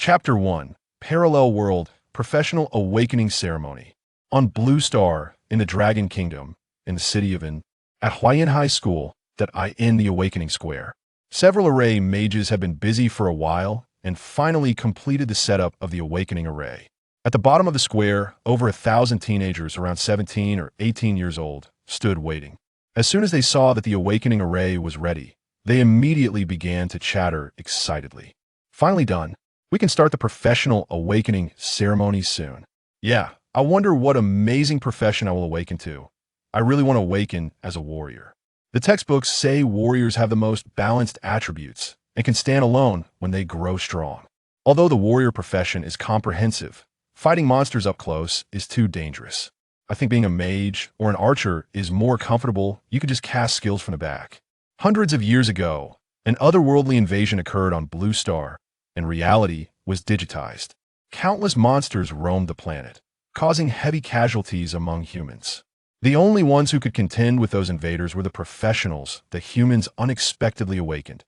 Chapter 1. Parallel World Professional Awakening Ceremony. On Blue Star, in the Dragon Kingdom, in the city of In, at Huayan High School, that I in the Awakening Square. Several array mages have been busy for a while and finally completed the setup of the Awakening Array. At the bottom of the square, over 1,000 teenagers around 17 or 18 years old stood waiting. As soon as they saw that the Awakening Array was ready, they immediately began to chatter excitedly. Finally done. We can start the professional awakening ceremony soon. Yeah, I wonder what amazing profession I will awaken to. I really want to awaken as a warrior. The textbooks say warriors have the most balanced attributes and can stand alone when they grow strong. Although the warrior profession is comprehensive, fighting monsters up close is too dangerous. I think being a mage or an archer is more comfortable. You could just cast skills from the back. Hundreds of years ago, an otherworldly invasion occurred on Blue Star, and reality was digitized. Countless monsters roamed the planet, causing heavy casualties among humans. The only ones who could contend with those invaders were the professionals that humans unexpectedly awakened.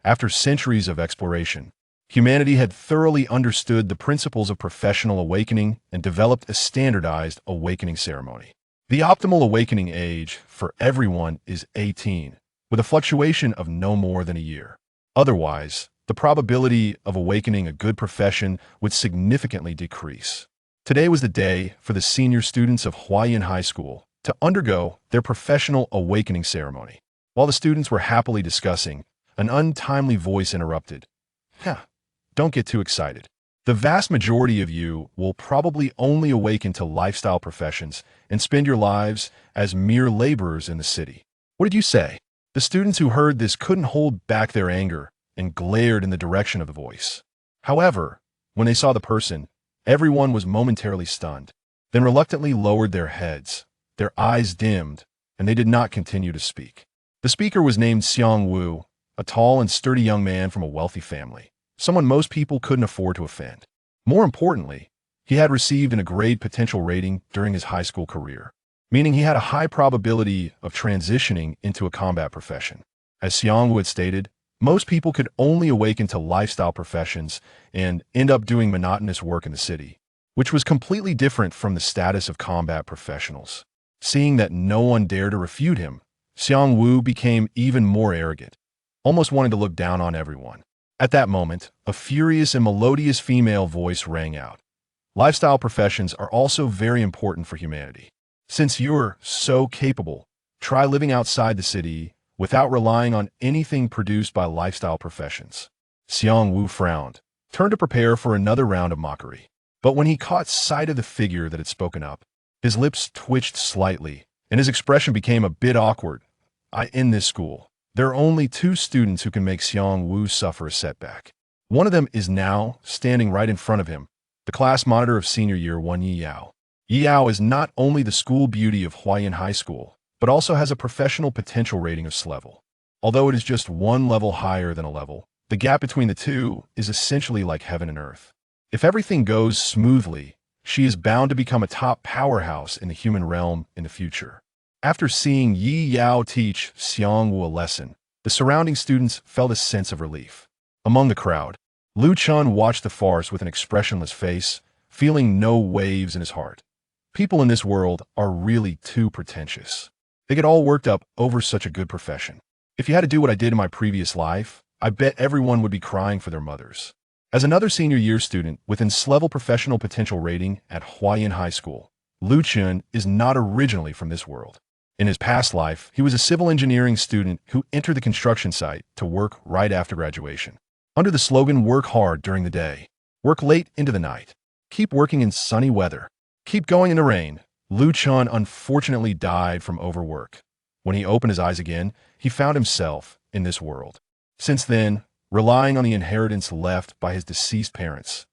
After centuries of exploration, humanity had thoroughly understood the principles of professional awakening and developed a standardized awakening ceremony. The optimal awakening age for everyone is 18, with a fluctuation of no more than a year. Otherwise, the probability of awakening a good profession would significantly decrease. Today was the day for the senior students of Huayan High School to undergo their professional awakening ceremony. While the students were happily discussing, an untimely voice interrupted. Don't get too excited. The vast majority of you will probably only awaken to lifestyle professions and spend your lives as mere laborers in the city. What did you say? The students who heard this couldn't hold back their anger and glared in the direction of the voice. However, when they saw the person, everyone was momentarily stunned, then reluctantly lowered their heads. Their eyes dimmed, and they did not continue to speak. The speaker was named Xiang, a tall and sturdy young man from a wealthy family, someone most people couldn't afford to offend. More importantly, he had received a grade potential rating during his high school career, meaning he had a high probability of transitioning into a combat profession. As Xiang had stated, most people could only awaken to lifestyle professions and end up doing monotonous work in the city, which was completely different from the status of combat professionals. Seeing that no one dared to refute him, Xiang became even more arrogant, almost wanting to look down on everyone. At that moment, a furious and melodious female voice rang out. Lifestyle professions are also very important for humanity. Since you're so capable, try living outside the city without relying on anything produced by lifestyle professions. Xiang frowned, turned to prepare for another round of mockery. But when he caught sight of the figure that had spoken up, his lips twitched slightly, and his expression became a bit awkward. In this school, there are only 2 students who can make Xiang suffer a setback. One of them is now standing right in front of him, the class monitor of senior year 1 Yi Yao. Yi Yao is not only the school beauty of Huayan High School, but also has a professional potential rating of S level. Although it is just 1 level higher than a level, the gap between the two is essentially like heaven and earth. If everything goes smoothly, she is bound to become a top powerhouse in the human realm in the future. After seeing Yi Yao teach Xiang a lesson, the surrounding students felt a sense of relief. Among the crowd, Chun watched the farce with an expressionless face, feeling no waves in his heart. People in this world are really too pretentious. They get all worked up over such a good profession. If you had to do what I did in my previous life, I bet everyone would be crying for their mothers. As another senior year student with an S-level professional potential rating at Huayan High School, Chun is not originally from this world. In his past life, he was a civil engineering student who entered the construction site to work right after graduation. Under the slogan, "Work hard during the day, work late into the night, keep working in sunny weather, keep going in the rain," Chun unfortunately died from overwork. When he opened his eyes again, he found himself in this world. Since then, relying on the inheritance left by his deceased parents,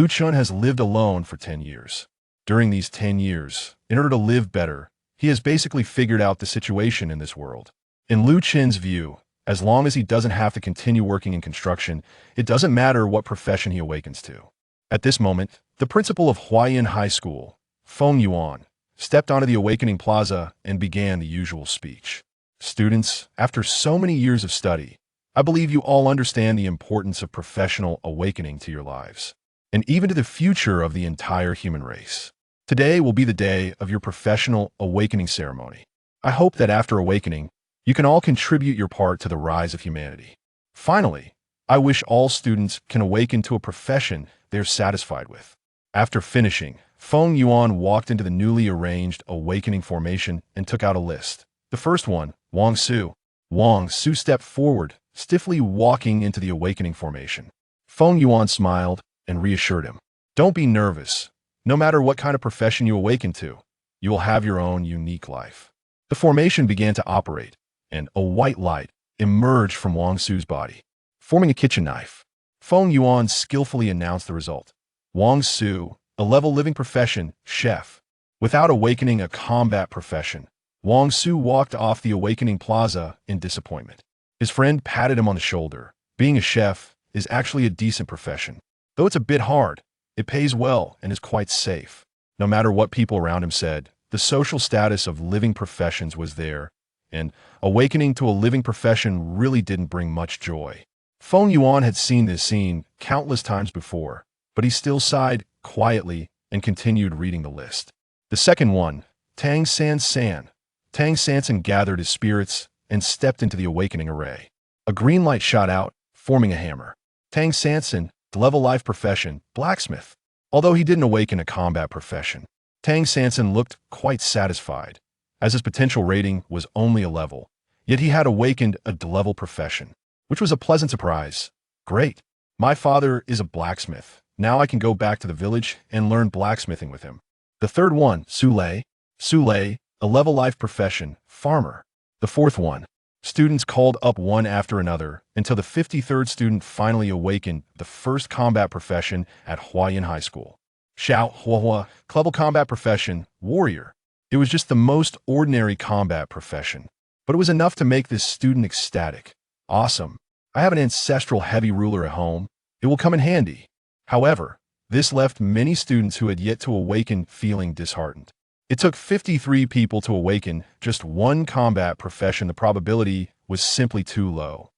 Chun has lived alone for 10 years. During these 10 years, in order to live better, he has basically figured out the situation in this world. In Chun's view, as long as he doesn't have to continue working in construction, it doesn't matter what profession he awakens to. At this moment, the principal of Huayan High School, Feng Yuan, stepped onto the Awakening Plaza and began the usual speech. Students, after so many years of study, I believe you all understand the importance of professional awakening to your lives. and even to the future of the entire human race. Today will be the day of your professional awakening ceremony. I hope that after awakening, you can all contribute your part to the rise of humanity. Finally, I wish all students can awaken to a profession they're satisfied with. After finishing, Feng Yuan walked into the newly arranged awakening formation and took out a list. The first one, Wang Su. Wang Su stepped forward, stiffly walking into the awakening formation. Feng Yuan smiled and reassured him. Don't be nervous. No matter what kind of profession you awaken to, you will have your own unique life. The formation began to operate, and a white light emerged from Wang Su's body, forming a kitchen knife. Feng Yuan skillfully announced the result. Wang Su, a level living profession, chef. Without awakening a combat profession, Wang Su walked off the awakening plaza in disappointment. His friend patted him on the shoulder. Being a chef is actually a decent profession. Though it's a bit hard, it pays well and is quite safe. No matter what people around him said, the social status of living professions was there, and awakening to a living profession really didn't bring much joy. Feng Yuan had seen this scene countless times before, but he still sighed quietly and continued reading the list. The second one, Tang San San. Tang Sansan gathered his spirits and stepped into the awakening array. A green light shot out, forming a hammer. Tang Sansan, level life profession, blacksmith. Although he didn't awaken a combat profession, Tang Sansan looked quite satisfied, as his potential rating was only a level, yet he had awakened a level profession, which was a pleasant surprise. Great. My father is a blacksmith. Now I can go back to the village and learn blacksmithing with him. The third one, Sule. Sule, a level life profession, farmer. The fourth one. Students called up one after another until the 53rd student finally awakened the first combat profession at Huayan High School. Xiao Huahua, level combat profession, warrior. It was just the most ordinary combat profession, but it was enough to make this student ecstatic. Awesome. I have an ancestral heavy ruler at home. It will come in handy. However, this left many students who had yet to awaken feeling disheartened. It took 53 people to awaken just one combat profession. The probability was simply too low.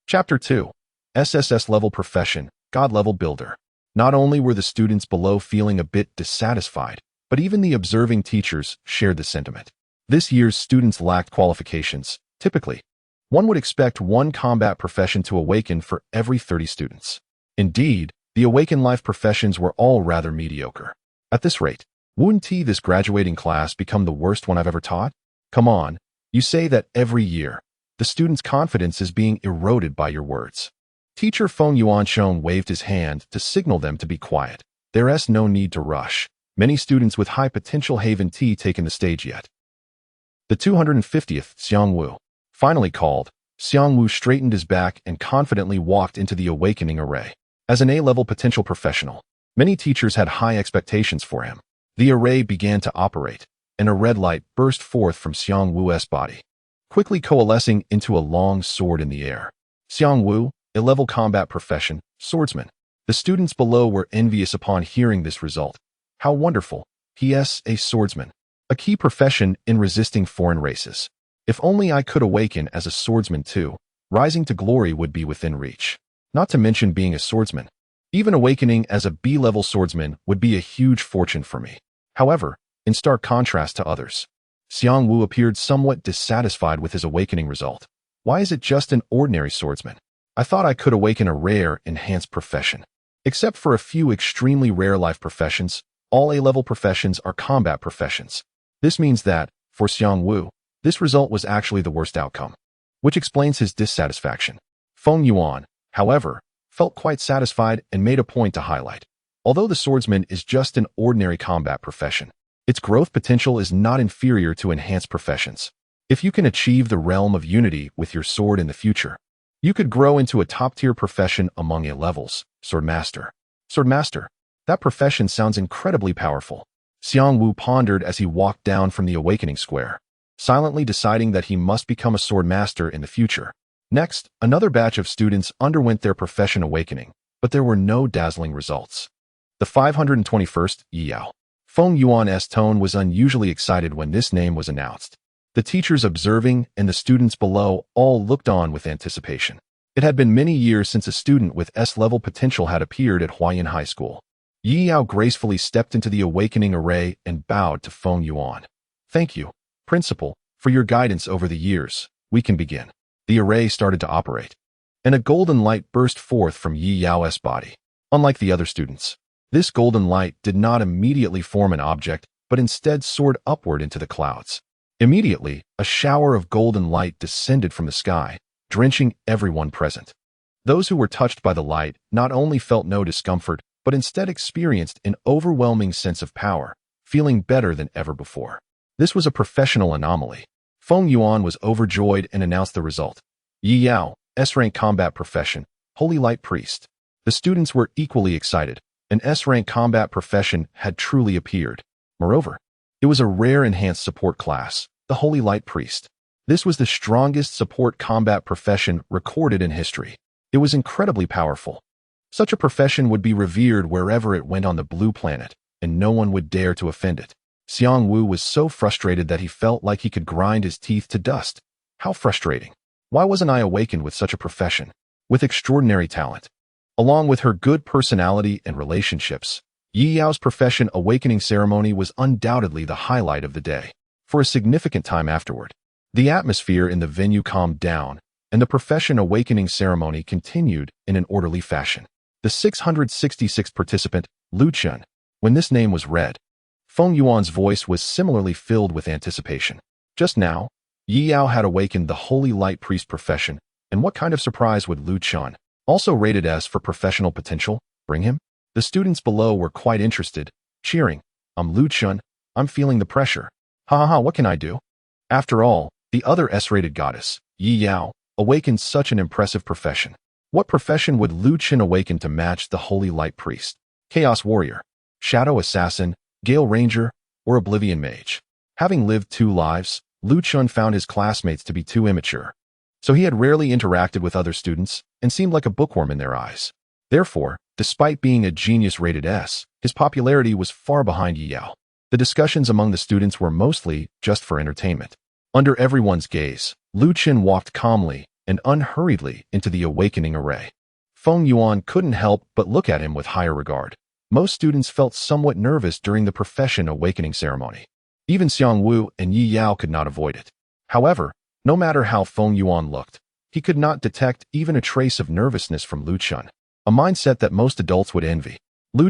Chapter 2. SSS Level Profession, God Level Builder. Not only were the students below feeling a bit dissatisfied, but even the observing teachers shared the sentiment. This year's students lacked qualifications. Typically, one would expect one combat profession to awaken for every 30 students. Indeed, the awakened life professions were all rather mediocre. At this rate, wouldn't this graduating class become the worst one I've ever taught? Come on, you say that every year. The students' confidence is being eroded by your words. Teacher Feng Yuansheng waved his hand to signal them to be quiet. There's no need to rush. Many students with high potential haven't taken the stage yet. The 250th Xiang Wu. Finally called, Xiang Wu straightened his back and confidently walked into the awakening array. As an A-level potential professional, many teachers had high expectations for him. The array began to operate, and a red light burst forth from Xiang Wu's body, quickly coalescing into a long sword in the air. Xiang Wu, a level combat profession, swordsman. The students below were envious upon hearing this result. How wonderful! P.S. a swordsman, a key profession in resisting foreign races. If only I could awaken as a swordsman too, rising to glory would be within reach. Not to mention being a swordsman. Even awakening as a B-level swordsman would be a huge fortune for me. However, in stark contrast to others, Xiang Wu appeared somewhat dissatisfied with his awakening result. Why is it just an ordinary swordsman? I thought I could awaken a rare, enhanced profession. Except for a few extremely rare life professions, all A-level professions are combat professions. This means that, for Xiang Wu, this result was actually the worst outcome, which explains his dissatisfaction. Feng Yuan, however, felt quite satisfied and made a point to highlight. Although the swordsman is just an ordinary combat profession, its growth potential is not inferior to enhanced professions. If you can achieve the realm of unity with your sword in the future, you could grow into a top-tier profession among A-levels, swordmaster. Swordmaster, that profession sounds incredibly powerful. Xiang Wu pondered as he walked down from the awakening square, silently deciding that he must become a swordmaster in the future. Next, another batch of students underwent their profession awakening, but there were no dazzling results. The 521st, Yao. Feng Yuan's tone was unusually excited when this name was announced. The teachers observing and the students below all looked on with anticipation. It had been many years since a student with S-level potential had appeared at Huayan High School. Yi Yao gracefully stepped into the awakening array and bowed to Feng Yuan. "Thank you, Principal, for your guidance over the years. We can begin." The array started to operate, and a golden light burst forth from Yi Yao's body. Unlike the other students, this golden light did not immediately form an object, but instead soared upward into the clouds. Immediately, a shower of golden light descended from the sky, drenching everyone present. Those who were touched by the light not only felt no discomfort, but instead experienced an overwhelming sense of power, feeling better than ever before. This was a professional anomaly. Feng Yuan was overjoyed and announced the result. Yi Yao, S-rank combat profession, Holy Light Priest. The students were equally excited. An S-rank combat profession had truly appeared. Moreover, it was a rare enhanced support class, the Holy Light Priest. This was the strongest support combat profession recorded in history. It was incredibly powerful. Such a profession would be revered wherever it went on the blue planet, and no one would dare to offend it. Xiang Wu was so frustrated that he felt like he could grind his teeth to dust. How frustrating. Why wasn't I awakened with such a profession? With extraordinary talent. Along with her good personality and relationships, Yi Yao's profession awakening ceremony was undoubtedly the highlight of the day. For a significant time afterward, the atmosphere in the venue calmed down, and the profession awakening ceremony continued in an orderly fashion. The 666th participant, Chun. When this name was read, Feng Yuan's voice was similarly filled with anticipation. Just now, Yi Yao had awakened the Holy Light Priest profession, and what kind of surprise would Chun, also rated S for professional potential, bring him? The students below were quite interested, cheering, "I'm Chun, I'm feeling the pressure. Ha, what can I do?" After all, the other S-rated goddess, Yi Yao, awakened such an impressive profession. What profession would Chun awaken to match the Holy Light Priest? Chaos Warrior, Shadow Assassin, Gale Ranger, or Oblivion Mage? Having lived 2 lives, Chun found his classmates to be too immature. So he had rarely interacted with other students and seemed like a bookworm in their eyes. Therefore, despite being a genius rated S, his popularity was far behind Yi Yao. The discussions among the students were mostly just for entertainment. Under everyone's gaze, Chun walked calmly and unhurriedly into the awakening array. Feng Yuan couldn't help but look at him with higher regard. Most students felt somewhat nervous during the profession awakening ceremony. Even Xiang Wu and Yi Yao could not avoid it. However, no matter how Feng Yuan looked, he could not detect even a trace of nervousness from Chun, a mindset that most adults would envy.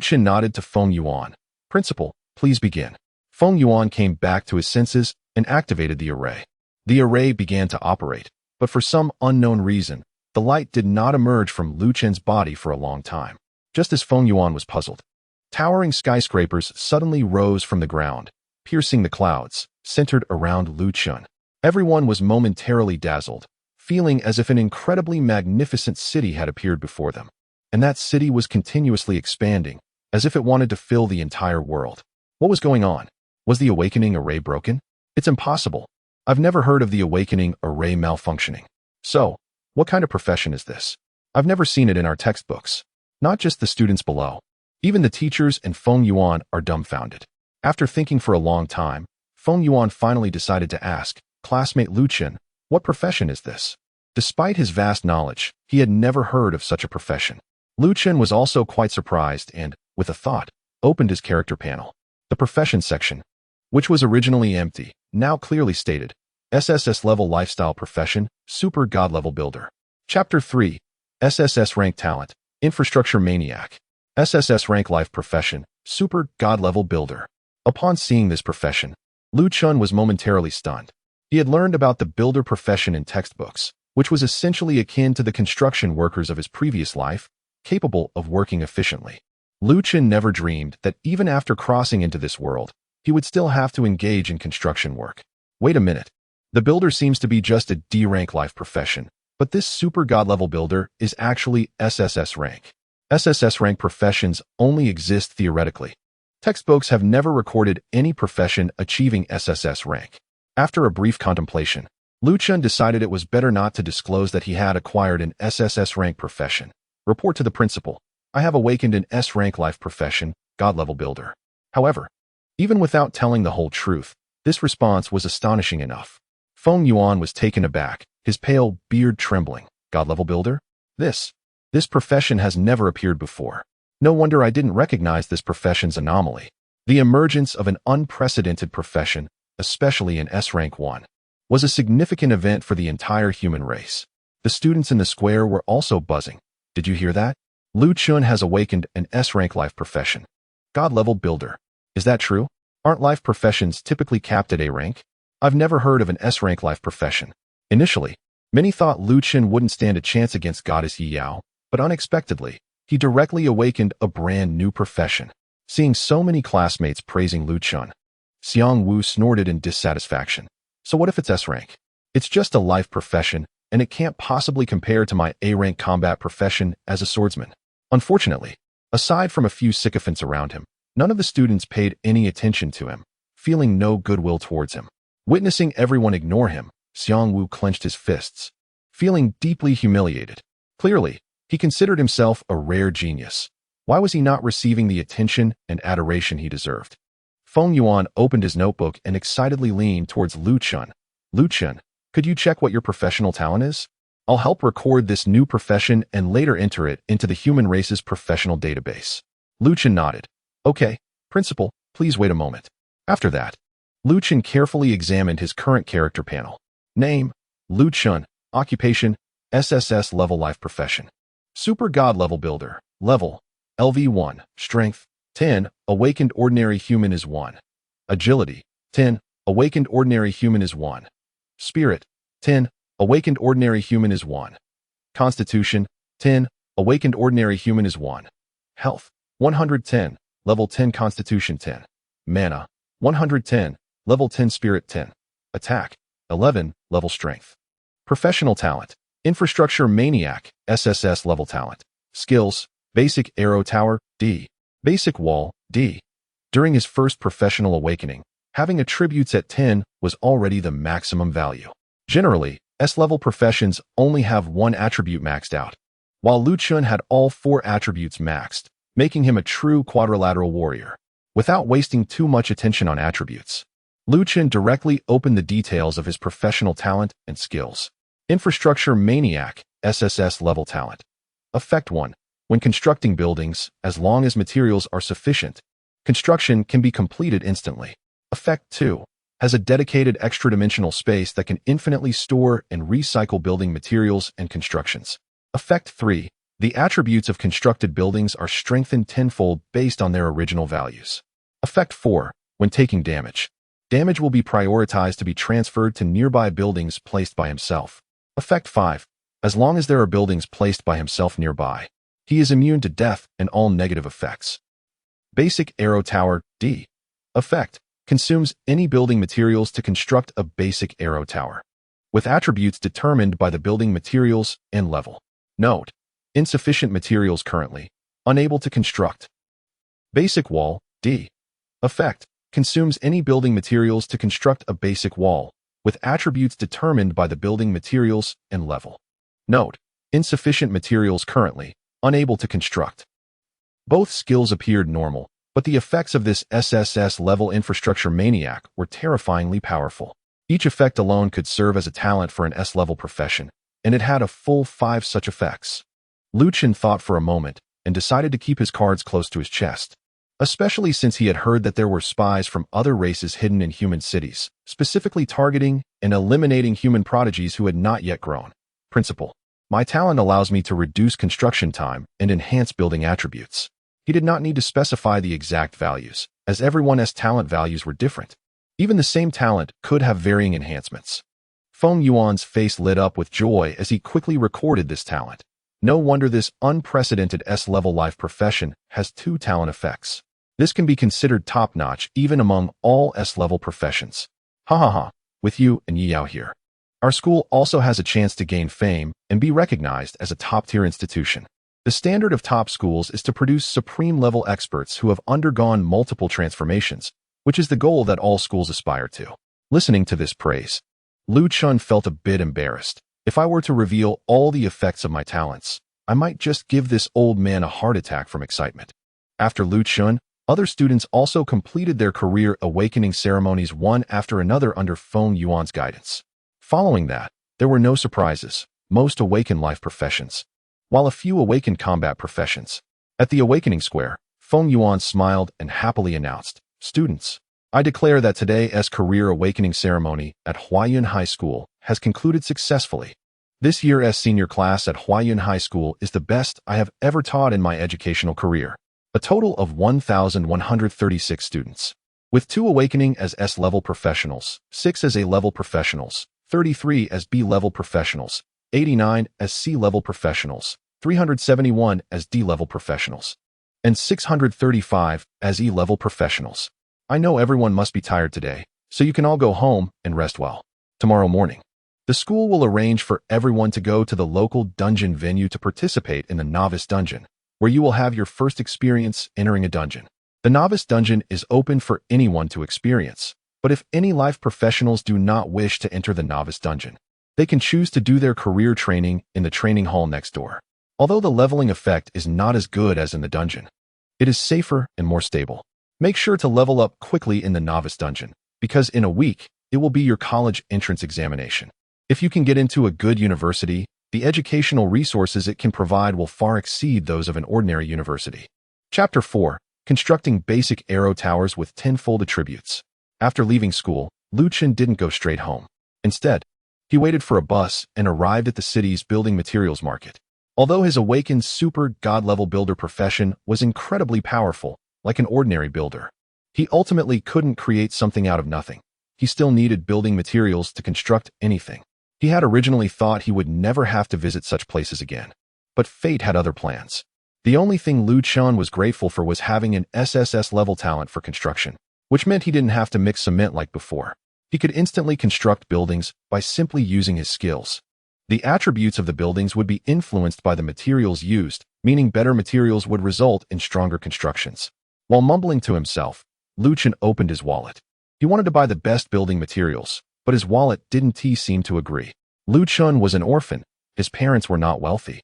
Chun nodded to Feng Yuan. "Principal, please begin." Feng Yuan came back to his senses and activated the array. The array began to operate, but for some unknown reason, the light did not emerge from Chun's body for a long time. Just as Feng Yuan was puzzled, towering skyscrapers suddenly rose from the ground, piercing the clouds, centered around Chun. Everyone was momentarily dazzled, feeling as if an incredibly magnificent city had appeared before them. And that city was continuously expanding, as if it wanted to fill the entire world. What was going on? Was the awakening array broken? It's impossible. I've never heard of the awakening array malfunctioning. So, what kind of profession is this? I've never seen it in our textbooks. Not just the students below. Even the teachers and Feng Yuan are dumbfounded. After thinking for a long time, Feng Yuan finally decided to ask, "Classmate Chun, what profession is this?" Despite his vast knowledge, he had never heard of such a profession. Chun was also quite surprised and, with a thought, opened his character panel. The profession section, which was originally empty, now clearly stated, SSS level lifestyle profession, super god level builder. Chapter 3, SSS rank talent, infrastructure maniac. SSS rank life profession, super god level builder. Upon seeing this profession, Chun was momentarily stunned. He had learned about the builder profession in textbooks, which was essentially akin to the construction workers of his previous life, capable of working efficiently. Chun never dreamed that even after crossing into this world, he would still have to engage in construction work. Wait a minute. The builder seems to be just a D-rank life profession, but this super god level builder is actually SSS rank. SSS rank professions only exist theoretically. Textbooks have never recorded any profession achieving SSS rank. After a brief contemplation, Chun decided it was better not to disclose that he had acquired an SSS rank profession. Report to the principal. I have awakened an S-rank life profession, god-level builder. However, even without telling the whole truth, this response was astonishing enough. Feng Yuan was taken aback, his pale beard trembling. God-level builder? This profession has never appeared before. No wonder I didn't recognize this profession's anomaly. The emergence of an unprecedented profession, especially in S-Rank 1, was a significant event for the entire human race. The students in the square were also buzzing. Did you hear that? Chun has awakened an S-Rank life profession. God-level builder. Is that true? Aren't life professions typically capped at A rank? I've never heard of an S-Rank life profession. Initially, many thought Chun wouldn't stand a chance against Goddess Yao, but unexpectedly, he directly awakened a brand new profession. Seeing so many classmates praising Chun, Xiang Wu snorted in dissatisfaction. So what if it's S-Rank? It's just a life profession, and it can't possibly compare to my A-rank combat profession as a swordsman. Unfortunately, aside from a few sycophants around him, none of the students paid any attention to him, feeling no goodwill towards him. Witnessing everyone ignore him, Xiang Wu clenched his fists, feeling deeply humiliated. Clearly, he considered himself a rare genius. Why was he not receiving the attention and adoration he deserved? Feng Yuan opened his notebook and excitedly leaned towards Chun. Chun, could you check what your professional talent is? I'll help record this new profession and later enter it into the human race's professional database. Chun nodded. Okay, Principal, please wait a moment. After that, Chun carefully examined his current character panel. Name, Chun. Occupation, SSS level life profession. Super God level builder. Level, LV1. Strength, 10. Awakened ordinary human is 1. Agility, 10. Awakened ordinary human is 1. Spirit, 10. Awakened ordinary human is 1. Constitution, 10. Awakened ordinary human is 1. Health, 110. Level 10 Constitution 10. Mana, 110. Level 10 Spirit 10. Attack, 11. Level Strength. Professional talent. Infrastructure Maniac, SSS level talent. Skills, Basic Arrow Tower, D. Basic Wall, D. During his first professional awakening, having attributes at 10 was already the maximum value. Generally, S-level professions only have one attribute maxed out, while Chun had all 4 attributes maxed, making him a true quadrilateral warrior. Without wasting too much attention on attributes, Chun directly opened the details of his professional talent and skills. Infrastructure Maniac, SSS level talent. Effect 1. When constructing buildings, as long as materials are sufficient, construction can be completed instantly. Effect 2. Has a dedicated extra-dimensional space that can infinitely store and recycle building materials and constructions. Effect 3. The attributes of constructed buildings are strengthened tenfold based on their original values. Effect 4. When taking damage, damage will be prioritized to be transferred to nearby buildings placed by himself. Effect 5. As long as there are buildings placed by himself nearby, he is immune to death and all negative effects. Basic Arrow Tower, D. Effect. Consumes any building materials to construct a basic arrow tower, with attributes determined by the building materials and level. Note: insufficient materials currently. Unable to construct. Basic Wall, D. Effect. Consumes any building materials to construct a basic wall, with attributes determined by the building materials and level. Note: insufficient materials currently. Unable to construct. Both skills appeared normal, but the effects of this SSS-level infrastructure maniac were terrifyingly powerful. Each effect alone could serve as a talent for an S-level profession, and it had a full 5 such effects. Chun thought for a moment and decided to keep his cards close to his chest, especially since he had heard that there were spies from other races hidden in human cities, specifically targeting and eliminating human prodigies who had not yet grown. Principal. My talent allows me to reduce construction time and enhance building attributes. He did not need to specify the exact values, as everyone's talent values were different. Even the same talent could have varying enhancements. Feng Yuan's face lit up with joy as he quickly recorded this talent. No wonder this unprecedented S-level life profession has 2 talent effects. This can be considered top-notch even among all S-level professions. Ha ha ha, with you and Yao here. Our school also has a chance to gain fame and be recognized as a top-tier institution. The standard of top schools is to produce supreme-level experts who have undergone multiple transformations, which is the goal that all schools aspire to. Listening to this praise, Chun felt a bit embarrassed. If I were to reveal all the effects of my talents, I might just give this old man a heart attack from excitement. After Chun, other students also completed their career awakening ceremonies one after another under Feng Yuan's guidance. Following that, there were no surprises. Most awakened life professions, while a few awakened combat professions. At the Awakening Square, Feng Yuan smiled and happily announced, "Students, I declare that today's career awakening ceremony at Huaiyun High School has concluded successfully. This year's senior class at Huaiyun High School is the best I have ever taught in my educational career. A total of 1,136 students, with 2 awakening as S-level professionals, 6 as A-level professionals, 33 as B-level professionals, 89 as C-level professionals, 371 as D-level professionals, and 635 as E-level professionals. I know everyone must be tired today, so you can all go home and rest well. Tomorrow morning, the school will arrange for everyone to go to the local dungeon venue to participate in the Novice Dungeon, where you will have your first experience entering a dungeon. The Novice Dungeon is open for anyone to experience, but if any life professionals do not wish to enter the Novice Dungeon, they can choose to do their career training in the training hall next door. Although the leveling effect is not as good as in the dungeon, it is safer and more stable. Make sure to level up quickly in the Novice Dungeon, because in a week, it will be your college entrance examination. If you can get into a good university, the educational resources it can provide will far exceed those of an ordinary university." Chapter 4. Constructing Basic Arrow Towers with Tenfold Attributes. After leaving school, Lu Chun didn't go straight home. Instead, he waited for a bus and arrived at the city's building materials market. Although his awakened super god-level builder profession was incredibly powerful, like an ordinary builder, he ultimately couldn't create something out of nothing. He still needed building materials to construct anything. He had originally thought he would never have to visit such places again, but fate had other plans. The only thing Lu Chun was grateful for was having an SSS level talent for construction, which meant he didn't have to mix cement like before. He could instantly construct buildings by simply using his skills. The attributes of the buildings would be influenced by the materials used, meaning better materials would result in stronger constructions. While mumbling to himself, Lu Chun opened his wallet. He wanted to buy the best building materials, but his wallet didn't seem to agree. Lu Chun was an orphan, his parents were not wealthy,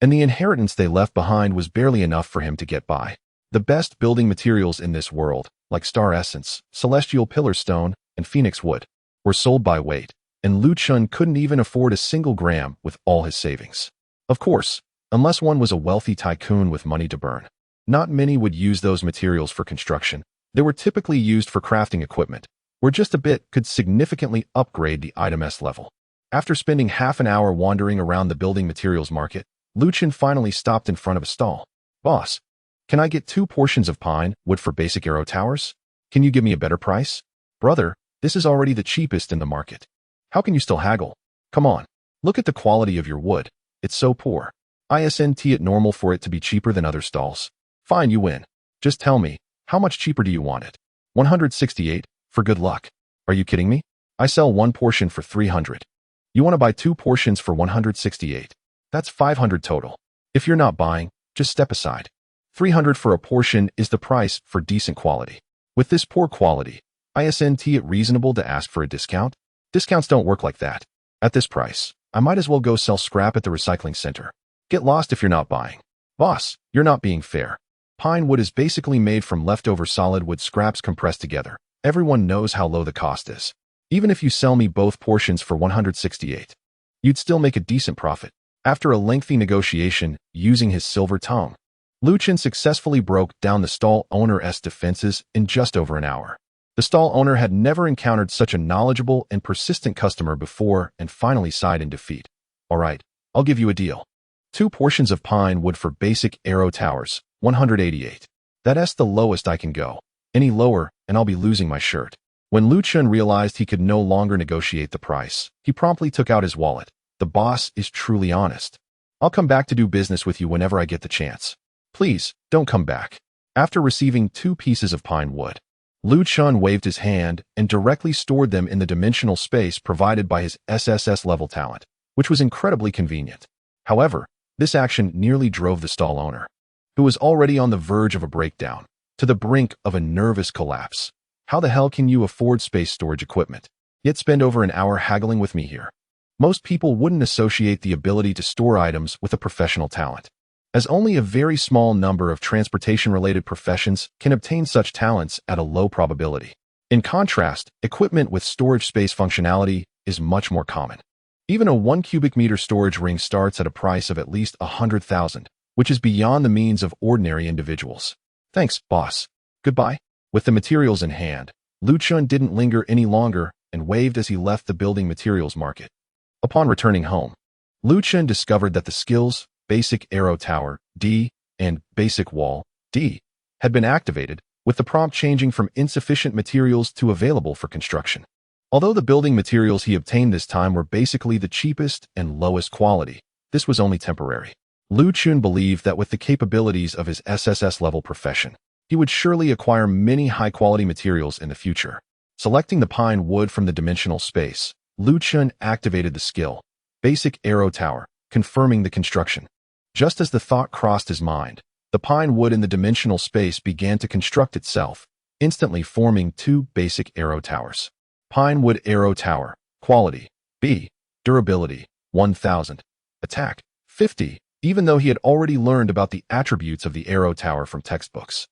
and the inheritance they left behind was barely enough for him to get by. The best building materials in this world, like star essence, celestial pillar stone, and phoenix wood, were sold by weight, and Lu Chun couldn't even afford a single gram with all his savings. Of course, unless one was a wealthy tycoon with money to burn. Not many would use those materials for construction. They were typically used for crafting equipment, where just a bit could significantly upgrade the item's level. After spending half an hour wandering around the building materials market, Lu Chun finally stopped in front of a stall. "Boss, can I get 2 portions of pine wood for basic arrow towers? Can you give me a better price?" "Brother, this is already the cheapest in the market. How can you still haggle? Come on, look at the quality of your wood. It's so poor. Isn't it normal for it to be cheaper than other stalls?" "Fine, you win. Just tell me, how much cheaper do you want it?" 168, for good luck. Are you kidding me? I sell 1 portion for 300. You want to buy 2 portions for 168. That's 500 total. If you're not buying, just step aside. 300 for a portion is the price for decent quality. With this poor quality, isn't it reasonable to ask for a discount? Discounts don't work like that. At this price, I might as well go sell scrap at the recycling center. Get lost if you're not buying. Boss, you're not being fair. Pine wood is basically made from leftover solid wood scraps compressed together. Everyone knows how low the cost is. Even if you sell me both portions for 168, you'd still make a decent profit. After a lengthy negotiation, using his silver tongue, Lu Chun successfully broke down the stall owner's defenses in just over an hour. The stall owner had never encountered such a knowledgeable and persistent customer before and finally sighed in defeat. "All right, I'll give you a deal. 2 portions of pine wood for basic arrow towers, 188. That's the lowest I can go. Any lower, and I'll be losing my shirt." When Lu Chun realized he could no longer negotiate the price, he promptly took out his wallet. "The boss is truly honest. I'll come back to do business with you whenever I get the chance. Please, don't come back." After receiving 2 pieces of pine wood, Lu Chun waved his hand and directly stored them in the dimensional space provided by his SSS level talent, which was incredibly convenient. However, this action nearly drove the stall owner, who was already on the verge of a breakdown, to the brink of a nervous collapse. "How the hell can you afford space storage equipment, yet spend over an hour haggling with me here?" Most people wouldn't associate the ability to store items with a professional talent, as only a very small number of transportation-related professions can obtain such talents at a low probability. In contrast, equipment with storage space functionality is much more common. Even a 1 cubic meter storage ring starts at a price of at least 100,000, which is beyond the means of ordinary individuals. Thanks, boss. Goodbye. With the materials in hand, Chun didn't linger any longer and waved as he left the building materials market. Upon returning home, Chun discovered that the skills Basic Arrow Tower, D, and Basic Wall, D, had been activated, with the prompt changing from insufficient materials to available for construction. Although the building materials he obtained this time were basically the cheapest and lowest quality, this was only temporary. Chun believed that with the capabilities of his SSS-level profession, he would surely acquire many high-quality materials in the future. Selecting the pine wood from the dimensional space, Chun activated the skill Basic Arrow Tower, confirming the construction. Just as the thought crossed his mind, the pine wood in the dimensional space began to construct itself, instantly forming 2 basic arrow towers. Pine wood arrow tower, quality, B, durability, 1000, attack, 50, even though he had already learned about the attributes of the arrow tower from textbooks.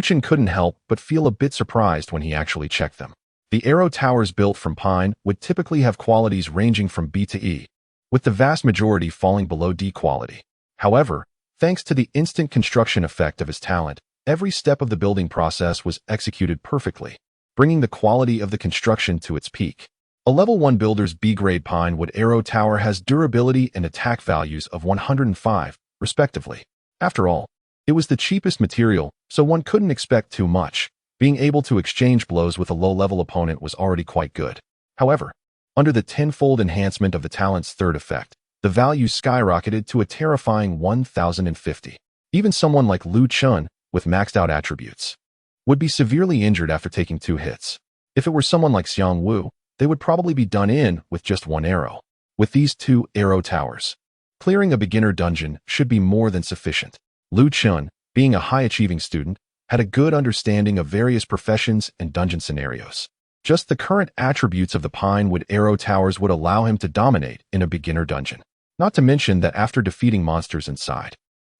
Chun couldn't help but feel a bit surprised when he actually checked them. The arrow towers built from pine would typically have qualities ranging from B to E, with the vast majority falling below D quality. However, thanks to the instant construction effect of his talent, every step of the building process was executed perfectly, bringing the quality of the construction to its peak. A level 1 builder's B-grade pine wood arrow tower has durability and attack values of 105, respectively. After all, it was the cheapest material, so one couldn't expect too much. Being able to exchange blows with a low-level opponent was already quite good. However, under the tenfold enhancement of the talent's third effect, the value skyrocketed to a terrifying 1050. Even someone like Chun, with maxed-out attributes, would be severely injured after taking 2 hits. If it were someone like Xiang, they would probably be done in with just 1 arrow. With these 2 arrow towers, clearing a beginner dungeon should be more than sufficient. Chun, being a high-achieving student, had a good understanding of various professions and dungeon scenarios. Just the current attributes of the pine wood arrow towers would allow him to dominate in a beginner dungeon. Not to mention that after defeating monsters inside,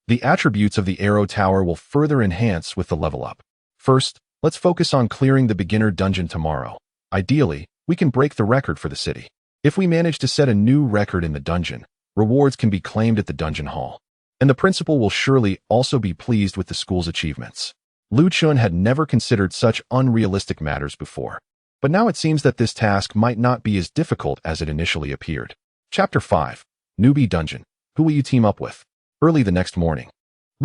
the attributes of the arrow tower will further enhance with the level up. First, let's focus on clearing the beginner dungeon tomorrow. Ideally, we can break the record for the city. If we manage to set a new record in the dungeon, rewards can be claimed at the dungeon hall. And the principal will surely also be pleased with the school's achievements. Chun had never considered such unrealistic matters before, but now it seems that this task might not be as difficult as it initially appeared. Chapter 5. Newbie Dungeon. Who will you team up with? Early the next morning,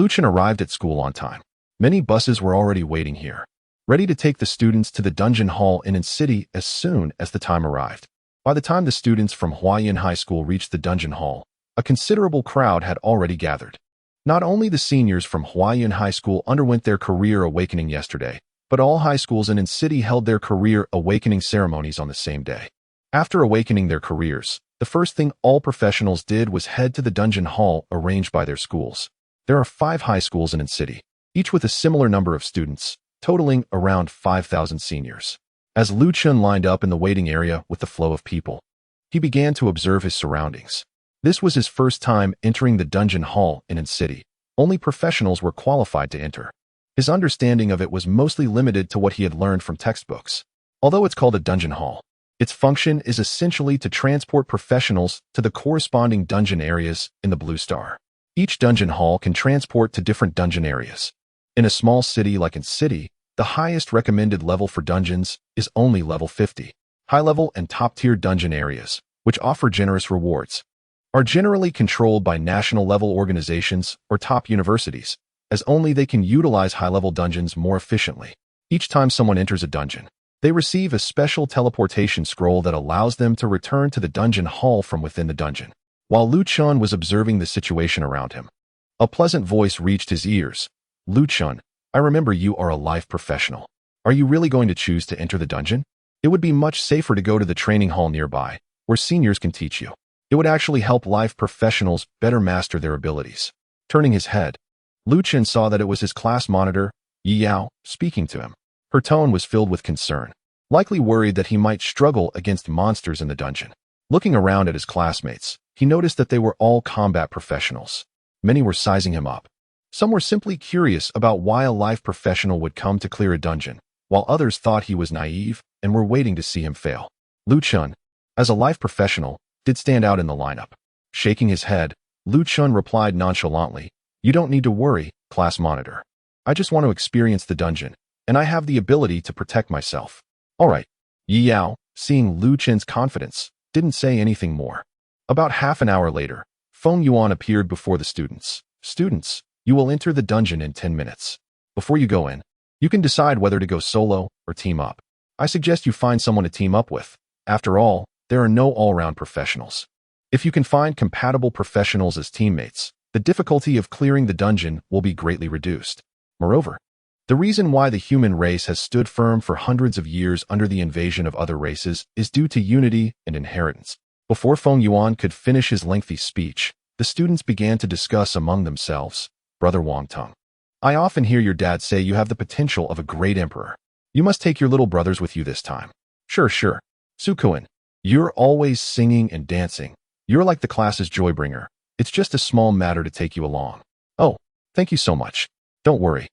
Chun arrived at school on time. Many buses were already waiting here, ready to take the students to the dungeon hall in city as soon as the time arrived. By the time the students from Huayan High School reached the dungeon hall, a considerable crowd had already gathered. Not only the seniors from Huayan High School underwent their career awakening yesterday, but all high schools in city held their career awakening ceremonies on the same day. After awakening their careers, the first thing all professionals did was head to the dungeon hall arranged by their schools. There are 5 high schools in city, each with a similar number of students, totaling around 5,000 seniors. As Chun lined up in the waiting area with the flow of people, he began to observe his surroundings. This was his first time entering the dungeon hall in city. Only professionals were qualified to enter. His understanding of it was mostly limited to what he had learned from textbooks. Although it's called a dungeon hall, its function is essentially to transport professionals to the corresponding dungeon areas in the Blue Star. Each dungeon hall can transport to different dungeon areas. In a small city like city, the highest recommended level for dungeons is only level 50. High-level and top-tier dungeon areas, which offer generous rewards, are generally controlled by national-level organizations or top universities, as only they can utilize high-level dungeons more efficiently. Each time someone enters a dungeon, they receive a special teleportation scroll that allows them to return to the dungeon hall from within the dungeon. While Chun was observing the situation around him, a pleasant voice reached his ears. Chun, I remember you are a life professional. Are you really going to choose to enter the dungeon? It would be much safer to go to the training hall nearby, where seniors can teach you. It would actually help life professionals better master their abilities. Turning his head, Chun saw that it was his class monitor, Yao, speaking to him. Her tone was filled with concern, likely worried that he might struggle against monsters in the dungeon. Looking around at his classmates, he noticed that they were all combat professionals. Many were sizing him up. Some were simply curious about why a life professional would come to clear a dungeon, while others thought he was naive and were waiting to see him fail. Chun, as a life professional, did stand out in the lineup. Shaking his head, Chun replied nonchalantly, You don't need to worry, class monitor. I just want to experience the dungeon, and I have the ability to protect myself. All right. Yi Yao, seeing Lu Chen's confidence, didn't say anything more. About half an hour later, Feng Yuan appeared before the students. Students, you will enter the dungeon in 10 minutes. Before you go in, you can decide whether to go solo or team up. I suggest you find someone to team up with. After all, there are no all-round professionals. If you can find compatible professionals as teammates, the difficulty of clearing the dungeon will be greatly reduced. Moreover, the reason why the human race has stood firm for hundreds of years under the invasion of other races is due to unity and inheritance. Before Feng Yuan could finish his lengthy speech, the students began to discuss among themselves. Brother Wang Tong, I often hear your dad say you have the potential of a great emperor. You must take your little brothers with you this time. Sure. Su Kuan, you're always singing and dancing. You're like the class's joy-bringer. It's just a small matter to take you along. Oh, thank you so much. Don't worry.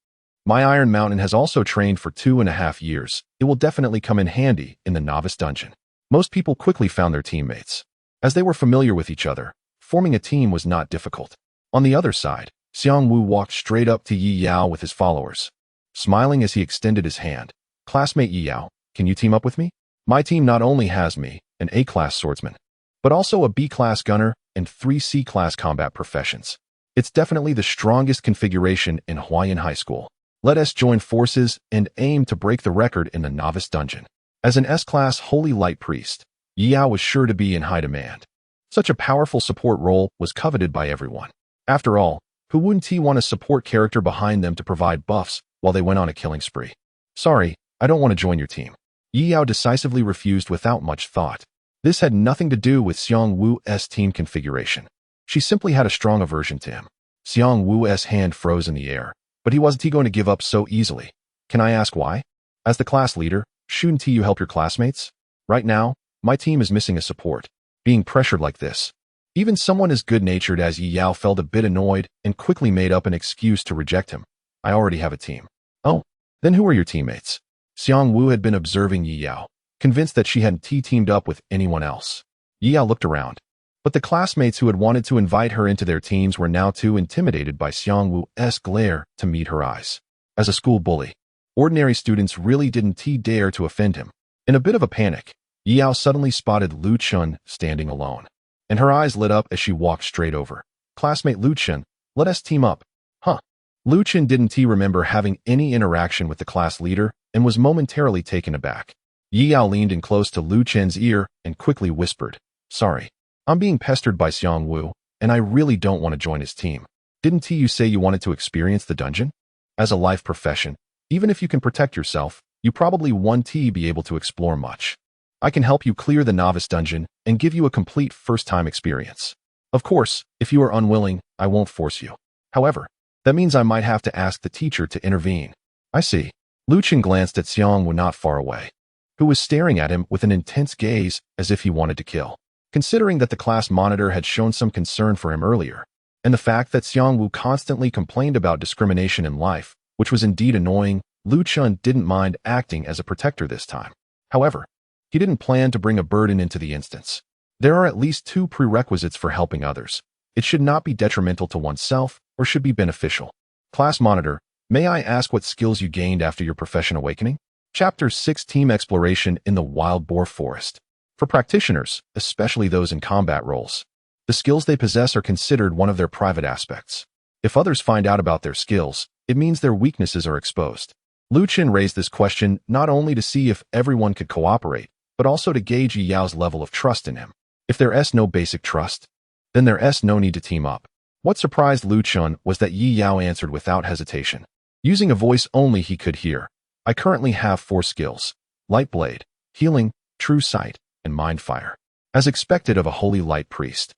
My Iron Mountain has also trained for 2.5 years. It will definitely come in handy in the novice dungeon. Most people quickly found their teammates. As they were familiar with each other, forming a team was not difficult. On the other side, Xiang Wu walked straight up to Yi Yao with his followers. Smiling as he extended his hand, classmate Yi Yao, can you team up with me? My team not only has me, an A-class swordsman, but also a B-class gunner and 3 C-class combat professions. It's definitely the strongest configuration in Huayan High School. Let us join forces and aim to break the record in the novice dungeon. As an S-class Holy Light Priest, Yi Yao was sure to be in high demand. Such a powerful support role was coveted by everyone. After all, who wouldn't want a support character behind them to provide buffs while they went on a killing spree? Sorry, I don't want to join your team. Yi Yao decisively refused without much thought. This had nothing to do with Xiang Wu's team configuration. She simply had a strong aversion to him. Xiang Wu's hand froze in the air, but he wasn't going to give up so easily. Can I ask why? As the class leader, shouldn't you help your classmates? Right now, my team is missing a support. Being pressured like this. Even someone as good-natured as Yi Yao felt a bit annoyed and quickly made up an excuse to reject him. I already have a team. Oh, then who are your teammates? Xiang Wu had been observing Yi Yao, convinced that she hadn't teamed up with anyone else. Yi Yao looked around, but the classmates who had wanted to invite her into their teams were now too intimidated by Xiang Wu's glare to meet her eyes. As a school bully, ordinary students really didn't dare to offend him. In a bit of a panic, Yi Yao suddenly spotted Lu Chun standing alone, and her eyes lit up as she walked straight over. Classmate Lu Chun, let us team up. Huh. Lu Chun didn't remember having any interaction with the class leader and was momentarily taken aback. Yi Yao leaned in close to Lu Chen's ear and quickly whispered, sorry, I'm being pestered by Xiang Wu, and I really don't want to join his team. Didn't you say you wanted to experience the dungeon? As a life profession, even if you can protect yourself, you probably won't be able to explore much. I can help you clear the novice dungeon and give you a complete first-time experience. Of course, if you are unwilling, I won't force you. However, that means I might have to ask the teacher to intervene. I see. Lu Chen glanced at Xiang Wu not far away, who was staring at him with an intense gaze as if he wanted to kill. Considering that the class monitor had shown some concern for him earlier, and the fact that Xiang Wu constantly complained about discrimination in life, which was indeed annoying, Lu Chun didn't mind acting as a protector this time. However, he didn't plan to bring a burden into the instance. There are at least 2 prerequisites for helping others. It should not be detrimental to oneself or should be beneficial. Class monitor, may I ask what skills you gained after your profession awakening? Chapter 6 Team Exploration in the Wild Boar Forest. For practitioners, especially those in combat roles, the skills they possess are considered one of their private aspects. If others find out about their skills, it means their weaknesses are exposed. Lu Chen raised this question not only to see if everyone could cooperate, but also to gauge Yi Yao's level of trust in him. If there's no basic trust, then there's no need to team up. What surprised Lu Chen was that Yi Yao answered without hesitation. Using a voice only he could hear, I currently have 4 skills: Light Blade, Healing, True Sight, and Mind Fire. As expected of a Holy Light Priest,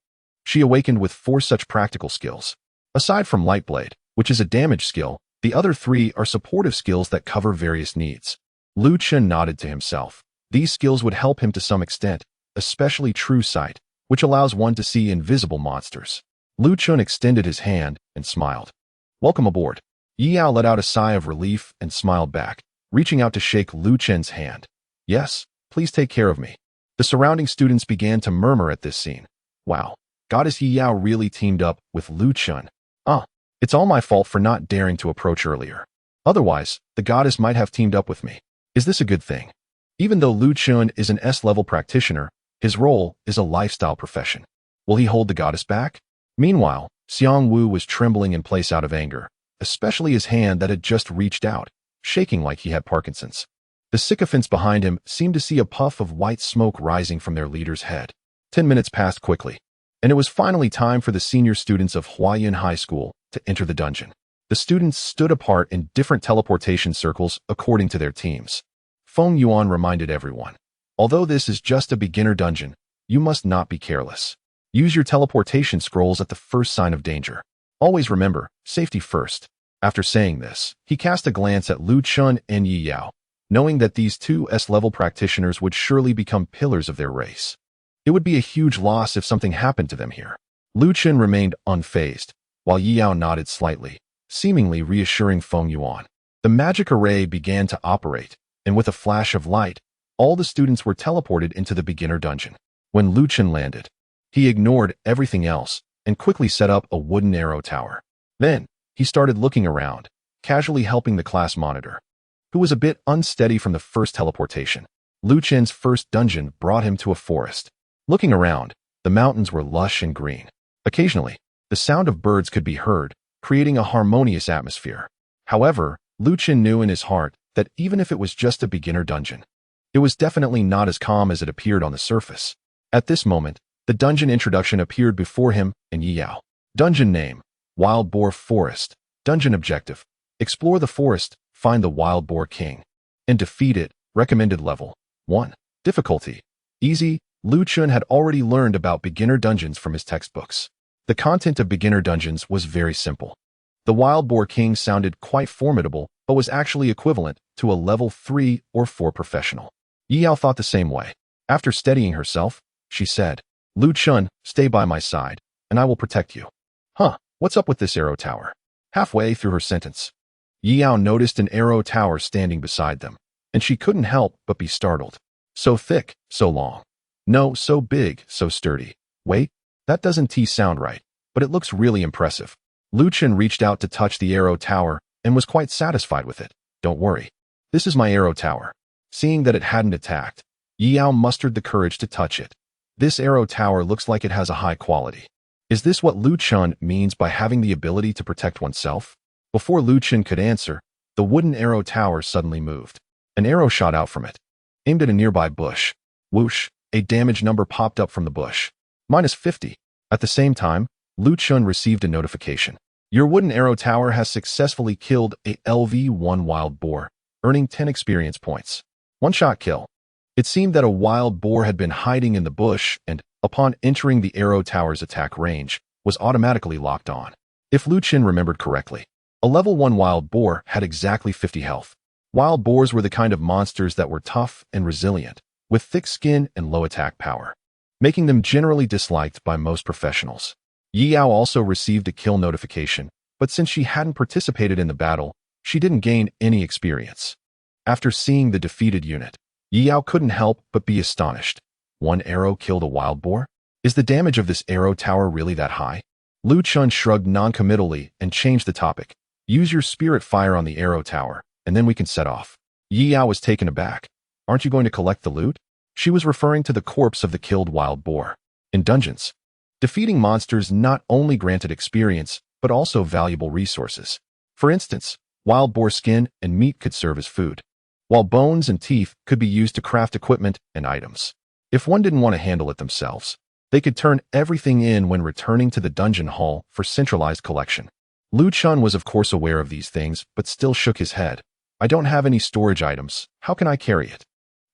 she awakened with 4 such practical skills. Aside from Light Blade, which is a damage skill, the other 3 are supportive skills that cover various needs. Lu Chen nodded to himself. These skills would help him to some extent, especially True Sight, which allows one to see invisible monsters. Lu Chen extended his hand and smiled. Welcome aboard. Yi Yao let out a sigh of relief and smiled back, reaching out to shake Lu Chen's hand. Yes, please take care of me. The surrounding students began to murmur at this scene. Wow, Goddess Yi Yao really teamed up with Lu Chen. It's all my fault for not daring to approach earlier. Otherwise, the goddess might have teamed up with me. Is this a good thing? Even though Lu Chun is an S-level practitioner, his role is a lifestyle profession. Will he hold the goddess back? Meanwhile, Xiang Wu was trembling in place out of anger, especially his hand that had just reached out, shaking like he had Parkinson's. The sycophants behind him seemed to see a puff of white smoke rising from their leader's head. 10 minutes passed quickly, and it was finally time for the senior students of Huayan High School to enter the dungeon. The students stood apart in different teleportation circles according to their teams. Feng Yuan reminded everyone, although this is just a beginner dungeon, you must not be careless. Use your teleportation scrolls at the first sign of danger. Always remember, safety first. After saying this, he cast a glance at Lu Chun and Yi Yao, knowing that these two S-level practitioners would surely become pillars of their race. It would be a huge loss if something happened to them here. Lu Chun remained unfazed, while Yi Yao nodded slightly, seemingly reassuring Feng Yuan. The magic array began to operate, and with a flash of light, all the students were teleported into the beginner dungeon. When Lu Chun landed, he ignored everything else and quickly set up a wooden arrow tower. Then, he started looking around, casually helping the class monitor, who was a bit unsteady from the first teleportation. Lu Chun's first dungeon brought him to a forest. Looking around, the mountains were lush and green. Occasionally, the sound of birds could be heard, creating a harmonious atmosphere. However, Lu Chun knew in his heart that even if it was just a beginner dungeon, it was definitely not as calm as it appeared on the surface. At this moment, the dungeon introduction appeared before him and Yi Yao. Dungeon name: Wild Boar Forest. Dungeon objective: explore the forest, find the Wild Boar King, and defeat it. Recommended level 1. Difficulty: easy. Lu Chun had already learned about beginner dungeons from his textbooks. The content of beginner dungeons was very simple. The Wild Boar King sounded quite formidable, but was actually equivalent to a level 3 or 4 professional. Yi Yao thought the same way. After steadying herself, she said, Lu Chun, stay by my side, and I will protect you. Huh, what's up with this arrow tower? Halfway through her sentence, Yi Yao noticed an arrow tower standing beside them, and she couldn't help but be startled. So thick, so long. No, so big, so sturdy. Wait, that doesn't sound right, but it looks really impressive. Lu Chun reached out to touch the arrow tower and was quite satisfied with it. Don't worry. This is my arrow tower. Seeing that it hadn't attacked, Yi Yao mustered the courage to touch it. This arrow tower looks like it has a high quality. Is this what Lu Chun means by having the ability to protect oneself? Before Lu Chun could answer, the wooden arrow tower suddenly moved. An arrow shot out from it, aimed at a nearby bush. Whoosh, a damage number popped up from the bush. -50. At the same time, Lu Chun received a notification. Your wooden arrow tower has successfully killed a LV-1 wild boar, earning 10 experience points. One-shot kill. It seemed that a wild boar had been hiding in the bush and, upon entering the arrow tower's attack range, was automatically locked on. If Lu Chun remembered correctly, a level 1 wild boar had exactly 50 health. Wild boars were the kind of monsters that were tough and resilient, with thick skin and low attack power, making them generally disliked by most professionals. Yi Yao also received a kill notification, but since she hadn't participated in the battle, she didn't gain any experience. After seeing the defeated unit, Yi Yao couldn't help but be astonished. One arrow killed a wild boar? Is the damage of this arrow tower really that high? Lu Chun shrugged non-committally and changed the topic. Use your spirit fire on the arrow tower, and then we can set off. Yi Yao was taken aback. Aren't you going to collect the loot? She was referring to the corpse of the killed wild boar. In dungeons, defeating monsters not only granted experience, but also valuable resources. For instance, wild boar skin and meat could serve as food, while bones and teeth could be used to craft equipment and items. If one didn't want to handle it themselves, they could turn everything in when returning to the dungeon hall for centralized collection. Lu Chun was of course aware of these things, but still shook his head. I don't have any storage items. How can I carry it?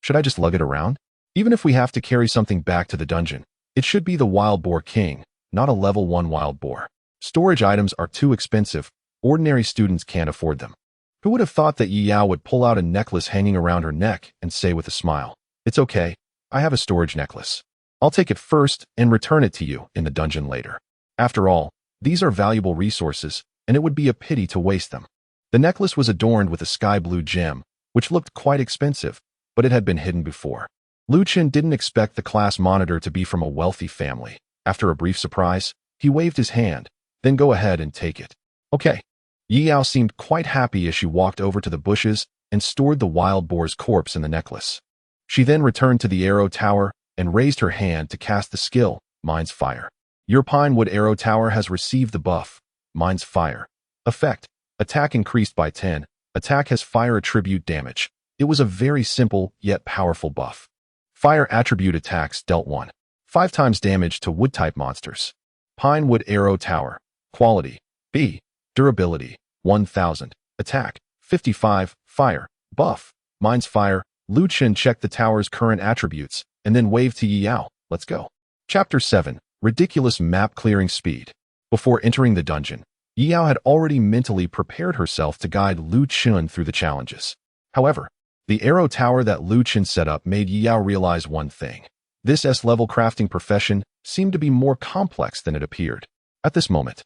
Should I just lug it around? Even if we have to carry something back to the dungeon, it should be the Wild Boar King, not a level 1 wild boar. Storage items are too expensive. Ordinary students can't afford them. Who would have thought that Yi Yao would pull out a necklace hanging around her neck and say with a smile, It's okay, I have a storage necklace. I'll take it first and return it to you in the dungeon later. After all, these are valuable resources, and it would be a pity to waste them. The necklace was adorned with a sky blue gem, which looked quite expensive, but it had been hidden before. Lu Chun didn't expect the class monitor to be from a wealthy family. After a brief surprise, he waved his hand, then go ahead and take it. Okay. Yi Yao seemed quite happy as she walked over to the bushes and stored the wild boar's corpse in the necklace. She then returned to the arrow tower and raised her hand to cast the skill, Mind's Fire. Your Pinewood Arrow Tower has received the buff, Mind's Fire. Effect: attack increased by 10. Attack has fire attribute damage. It was a very simple yet powerful buff. Fire attribute attacks dealt 1. 5 times damage to wood-type monsters. Pinewood Arrow Tower. Quality: B. Durability: 1000. Attack: 55. Fire. Buff: Mind's Fire. Lu Chun checked the tower's current attributes and then waved to Yi Yao. Let's go. Chapter 7. Ridiculous Map Clearing Speed. Before entering the dungeon, Yi Yao had already mentally prepared herself to guide Lu Chun through the challenges. However, the arrow tower that Lu Chun set up made Yi Yao realize one thing. This S-level crafting profession seemed to be more complex than it appeared. At this moment,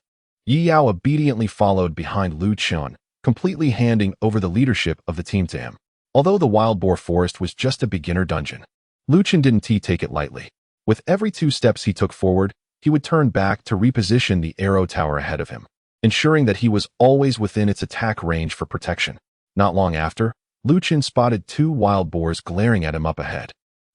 Yi Yao obediently followed behind Lu Chun, completely handing over the leadership of the team to him. Although the Wild Boar Forest was just a beginner dungeon, Lu Chun didn't take it lightly. With every 2 steps he took forward, he would turn back to reposition the arrow tower ahead of him, ensuring that he was always within its attack range for protection. Not long after, Lu Chun spotted 2 wild boars glaring at him up ahead.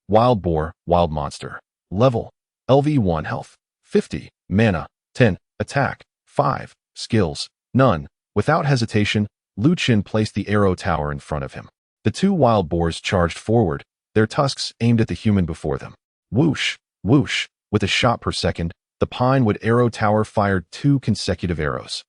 Wild Boar, Wild Monster. Level: LV1 Health, 50, Mana, 10, Attack, 5, Skills, none. Without hesitation, Lu Chun placed the arrow tower in front of him. The 2 wild boars charged forward, their tusks aimed at the human before them. Whoosh, whoosh. With a shot per second, the Pinewood Arrow Tower fired 2 consecutive arrows,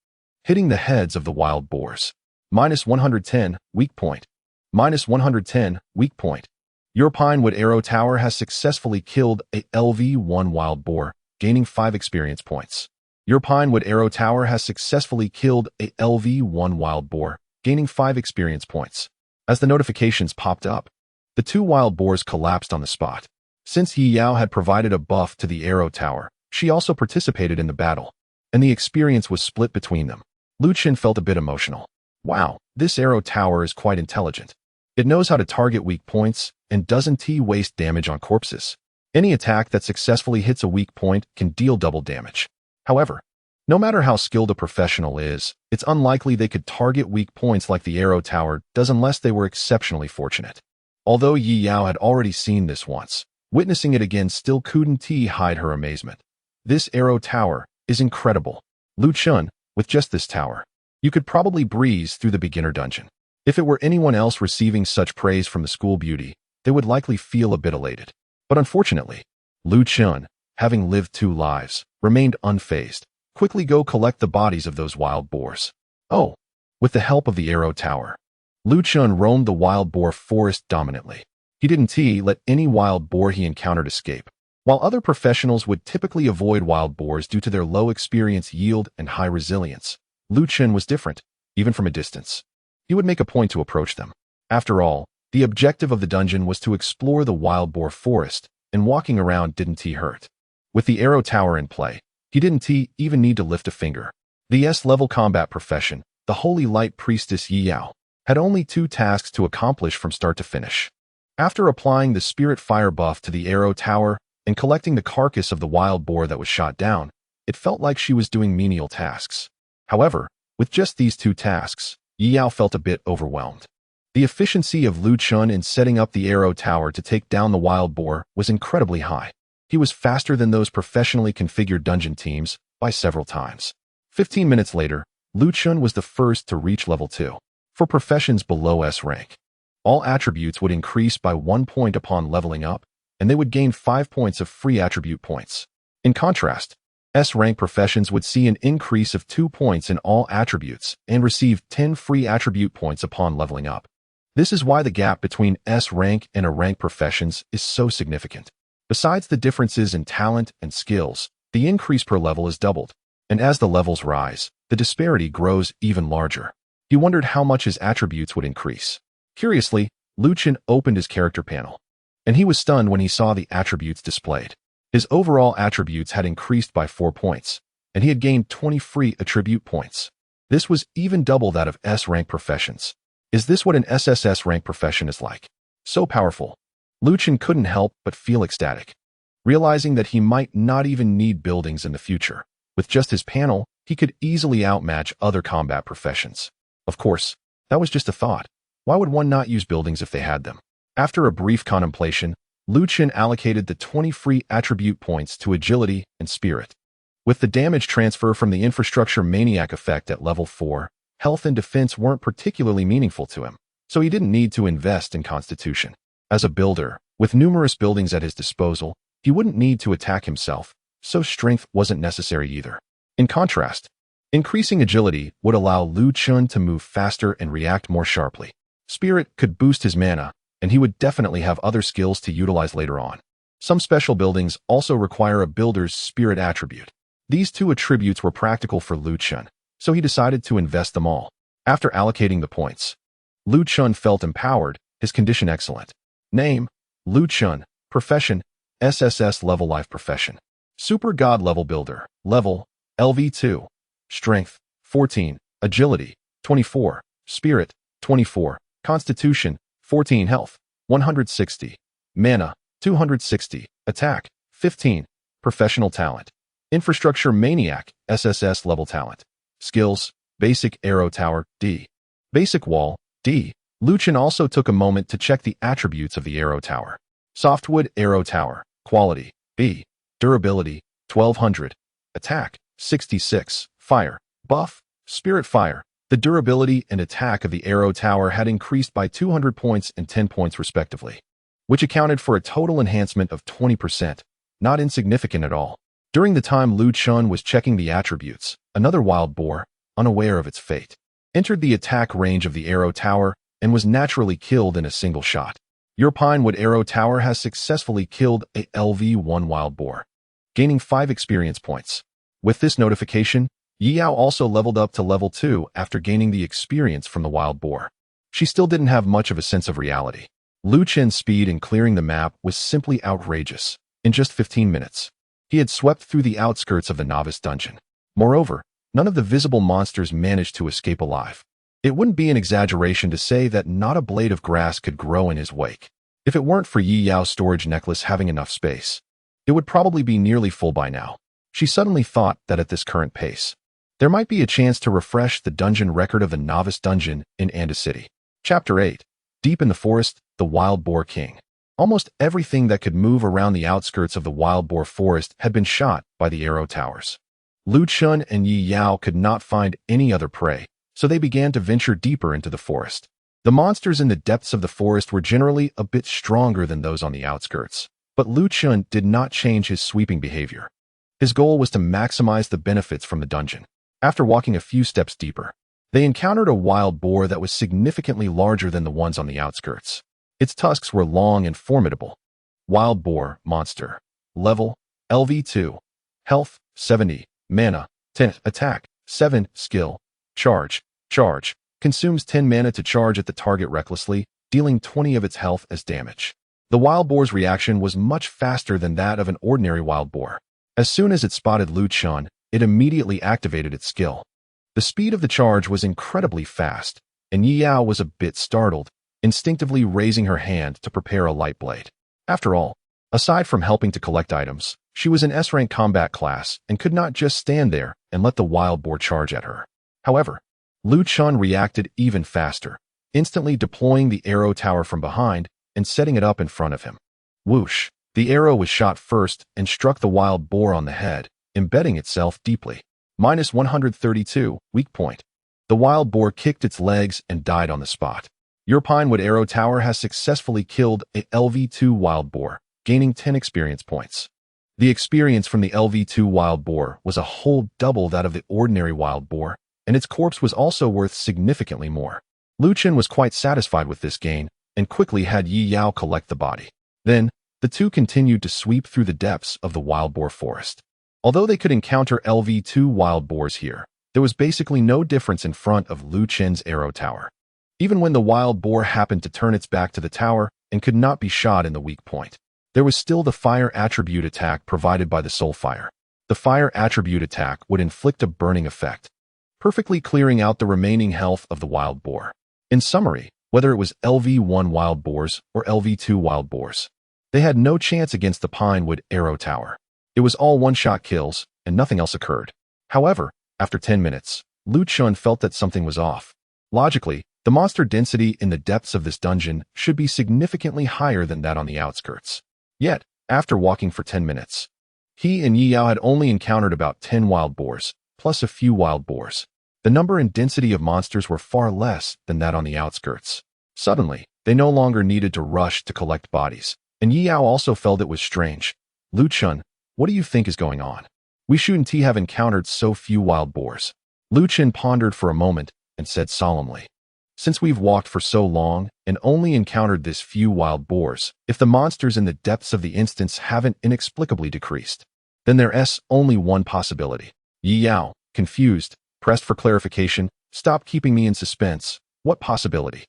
hitting the heads of the wild boars. -110, weak point. -110, weak point. Your Pinewood Arrow Tower has successfully killed a LV1 wild boar, gaining 5 experience points. Your Pinewood Arrow Tower has successfully killed a LV1 wild boar, gaining 5 experience points. As the notifications popped up, the 2 wild boars collapsed on the spot. Since Yi Yao had provided a buff to the arrow tower, she also participated in the battle, and the experience was split between them. Lu Chun felt a bit emotional. Wow, this arrow tower is quite intelligent. It knows how to target weak points and doesn't waste damage on corpses. Any attack that successfully hits a weak point can deal double damage. However, no matter how skilled a professional is, it's unlikely they could target weak points like the arrow tower does unless they were exceptionally fortunate. Although Yi Yao had already seen this once, witnessing it again still couldn't hide her amazement. This arrow tower is incredible. Lu Chun, with just this tower, you could probably breeze through the beginner dungeon. If it were anyone else receiving such praise from the school beauty, they would likely feel a bit elated. But unfortunately, Lu Chun, having lived 2 lives, remained unfazed. Quickly go collect the bodies of those wild boars. Oh, with the help of the arrow tower, Lu Chun roamed the wild boar forest dominantly. He didn't let any wild boar he encountered escape. While other professionals would typically avoid wild boars due to their low experience yield and high resilience, Lu Chun was different, even from a distance. He would make a point to approach them. After all, the objective of the dungeon was to explore the wild boar forest, and walking around didn't hurt. With the arrow tower in play, he didn't even need to lift a finger. The S-level combat profession, the Holy Light Priestess Yi Yao, had only 2 tasks to accomplish from start to finish. After applying the Spirit Fire buff to the arrow tower and collecting the carcass of the wild boar that was shot down, it felt like she was doing menial tasks. However, with just these 2 tasks, Yi Yao felt a bit overwhelmed. The efficiency of Lu Chun in setting up the arrow tower to take down the wild boar was incredibly high. He was faster than those professionally configured dungeon teams by several times. 15 minutes later, Lu Chun was the first to reach level 2. For professions below S rank, all attributes would increase by 1 point upon leveling up, and they would gain 5 points of free attribute points. In contrast, S-rank professions would see an increase of 2 points in all attributes and receive 10 free attribute points upon leveling up. This is why the gap between S-rank and A-rank professions is so significant. Besides the differences in talent and skills, the increase per level is doubled, and as the levels rise, the disparity grows even larger. He wondered how much his attributes would increase. Curiously, Lu Chun opened his character panel, and he was stunned when he saw the attributes displayed. His overall attributes had increased by 4 points, and he had gained 20 free attribute points. This was even double that of S-rank professions. Is this what an SSS rank profession is like? So powerful. Lu Chun couldn't help but feel ecstatic, realizing that he might not even need buildings in the future. With just his panel, he could easily outmatch other combat professions. Of course, that was just a thought. Why would one not use buildings if they had them? After a brief contemplation, Lu Chun allocated the 20 free attribute points to agility and spirit. With the damage transfer from the infrastructure maniac effect at level 4, health and defense weren't particularly meaningful to him, so he didn't need to invest in constitution. As a builder, with numerous buildings at his disposal, he wouldn't need to attack himself, so strength wasn't necessary either. In contrast, increasing agility would allow Lu Chun to move faster and react more sharply. Spirit could boost his mana, and he would definitely have other skills to utilize later on. Some special buildings also require a builder's spirit attribute. These two attributes were practical for Lu Chun, so he decided to invest them all. After allocating the points, Lu Chun felt empowered, his condition excellent. Name: Lu Chun. Profession: SSS level life profession. Super God level builder. Level: LV2. Strength: 14. Agility: 24. Spirit: 24. Constitution: 14. Health: 160. Mana: 260. Attack: 15. Professional talent: Infrastructure Maniac, SSS level talent. Skills: Basic Arrow Tower, D. Basic Wall, D. Lu Chun also took a moment to check the attributes of the Arrow Tower. Softwood Arrow Tower, Quality, B. Durability, 1200. Attack, 66. Fire. Buff, Spirit Fire. The durability and attack of the Arrow Tower had increased by 200 points and 10 points respectively, which accounted for a total enhancement of 20%, not insignificant at all. During the time Lu Chun was checking the attributes, another wild boar, unaware of its fate, entered the attack range of the Arrow Tower and was naturally killed in a single shot. Your Pinewood Arrow Tower has successfully killed a LV1 wild boar, gaining 5 experience points. With this notification, Yao also leveled up to level 2 after gaining the experience from the wild boar. She still didn't have much of a sense of reality. Lu Chun's speed in clearing the map was simply outrageous. In just 15 minutes, he had swept through the outskirts of the novice dungeon. Moreover, none of the visible monsters managed to escape alive. It wouldn't be an exaggeration to say that not a blade of grass could grow in his wake. If it weren't for Yi Yao's storage necklace having enough space, it would probably be nearly full by now. She suddenly thought that at this current pace, there might be a chance to refresh the dungeon record of the novice dungeon in Anda City. Chapter 8. Deep in the Forest, the Wild Boar King. Almost everything that could move around the outskirts of the Wild Boar Forest had been shot by the Arrow Towers. Lu Chun and Yi Yao could not find any other prey, so they began to venture deeper into the forest. The monsters in the depths of the forest were generally a bit stronger than those on the outskirts, but Lu Chun did not change his sweeping behavior. His goal was to maximize the benefits from the dungeon. After walking a few steps deeper, they encountered a wild boar that was significantly larger than the ones on the outskirts. Its tusks were long and formidable. Wild Boar Monster. Level: LV2. Health: 70. Mana: 10. Attack: 7. Skill: Charge. Charge. Consumes 10 mana to charge at the target recklessly, dealing 20 of its health as damage. The wild boar's reaction was much faster than that of an ordinary wild boar. As soon as it spotted Lu Chun, it immediately activated its skill. The speed of the charge was incredibly fast, and Yi Yao was a bit startled, instinctively raising her hand to prepare a light blade. After all, aside from helping to collect items, she was an S-rank combat class and could not just stand there and let the wild boar charge at her. However, Lu Chun reacted even faster, instantly deploying the arrow tower from behind and setting it up in front of him. Whoosh! The arrow was shot first and struck the wild boar on the head, embedding itself deeply. Minus 132, weak point. The wild boar kicked its legs and died on the spot. Your Pinewood Arrow Tower has successfully killed a LV2 wild boar, gaining 10 experience points. The experience from the LV2 wild boar was a whole double that of the ordinary wild boar, and its corpse was also worth significantly more. Lu Chun was quite satisfied with this gain, and quickly had Yi Yao collect the body. Then, the two continued to sweep through the depths of the wild boar forest. Although they could encounter LV2 wild boars here, there was basically no difference in front of Lu Chun's arrow tower. Even when the wild boar happened to turn its back to the tower and could not be shot in the weak point, there was still the fire attribute attack provided by the soul fire. The fire attribute attack would inflict a burning effect, perfectly clearing out the remaining health of the wild boar. In summary, whether it was LV1 wild boars or LV2 wild boars, they had no chance against the Pinewood Arrow Tower. It was all one-shot kills, and nothing else occurred. However, After 10 minutes, Chun felt that something was off. Logically, the monster density in the depths of this dungeon should be significantly higher than that on the outskirts. Yet, after walking for 10 minutes, he and Yao had only encountered about 10 wild boars, plus a few wild boars. The number and density of monsters were far less than that on the outskirts. Suddenly, they no longer needed to rush to collect bodies, and Yao also felt it was strange. Chun, what do you think is going on? We shouldn't have encountered so few wild boars. Chun pondered for a moment and said solemnly, since we've walked for so long and only encountered this few wild boars, if the monsters in the depths of the instance haven't inexplicably decreased, then there's only one possibility. Yao, confused, pressed for clarification. Stop keeping me in suspense. What possibility?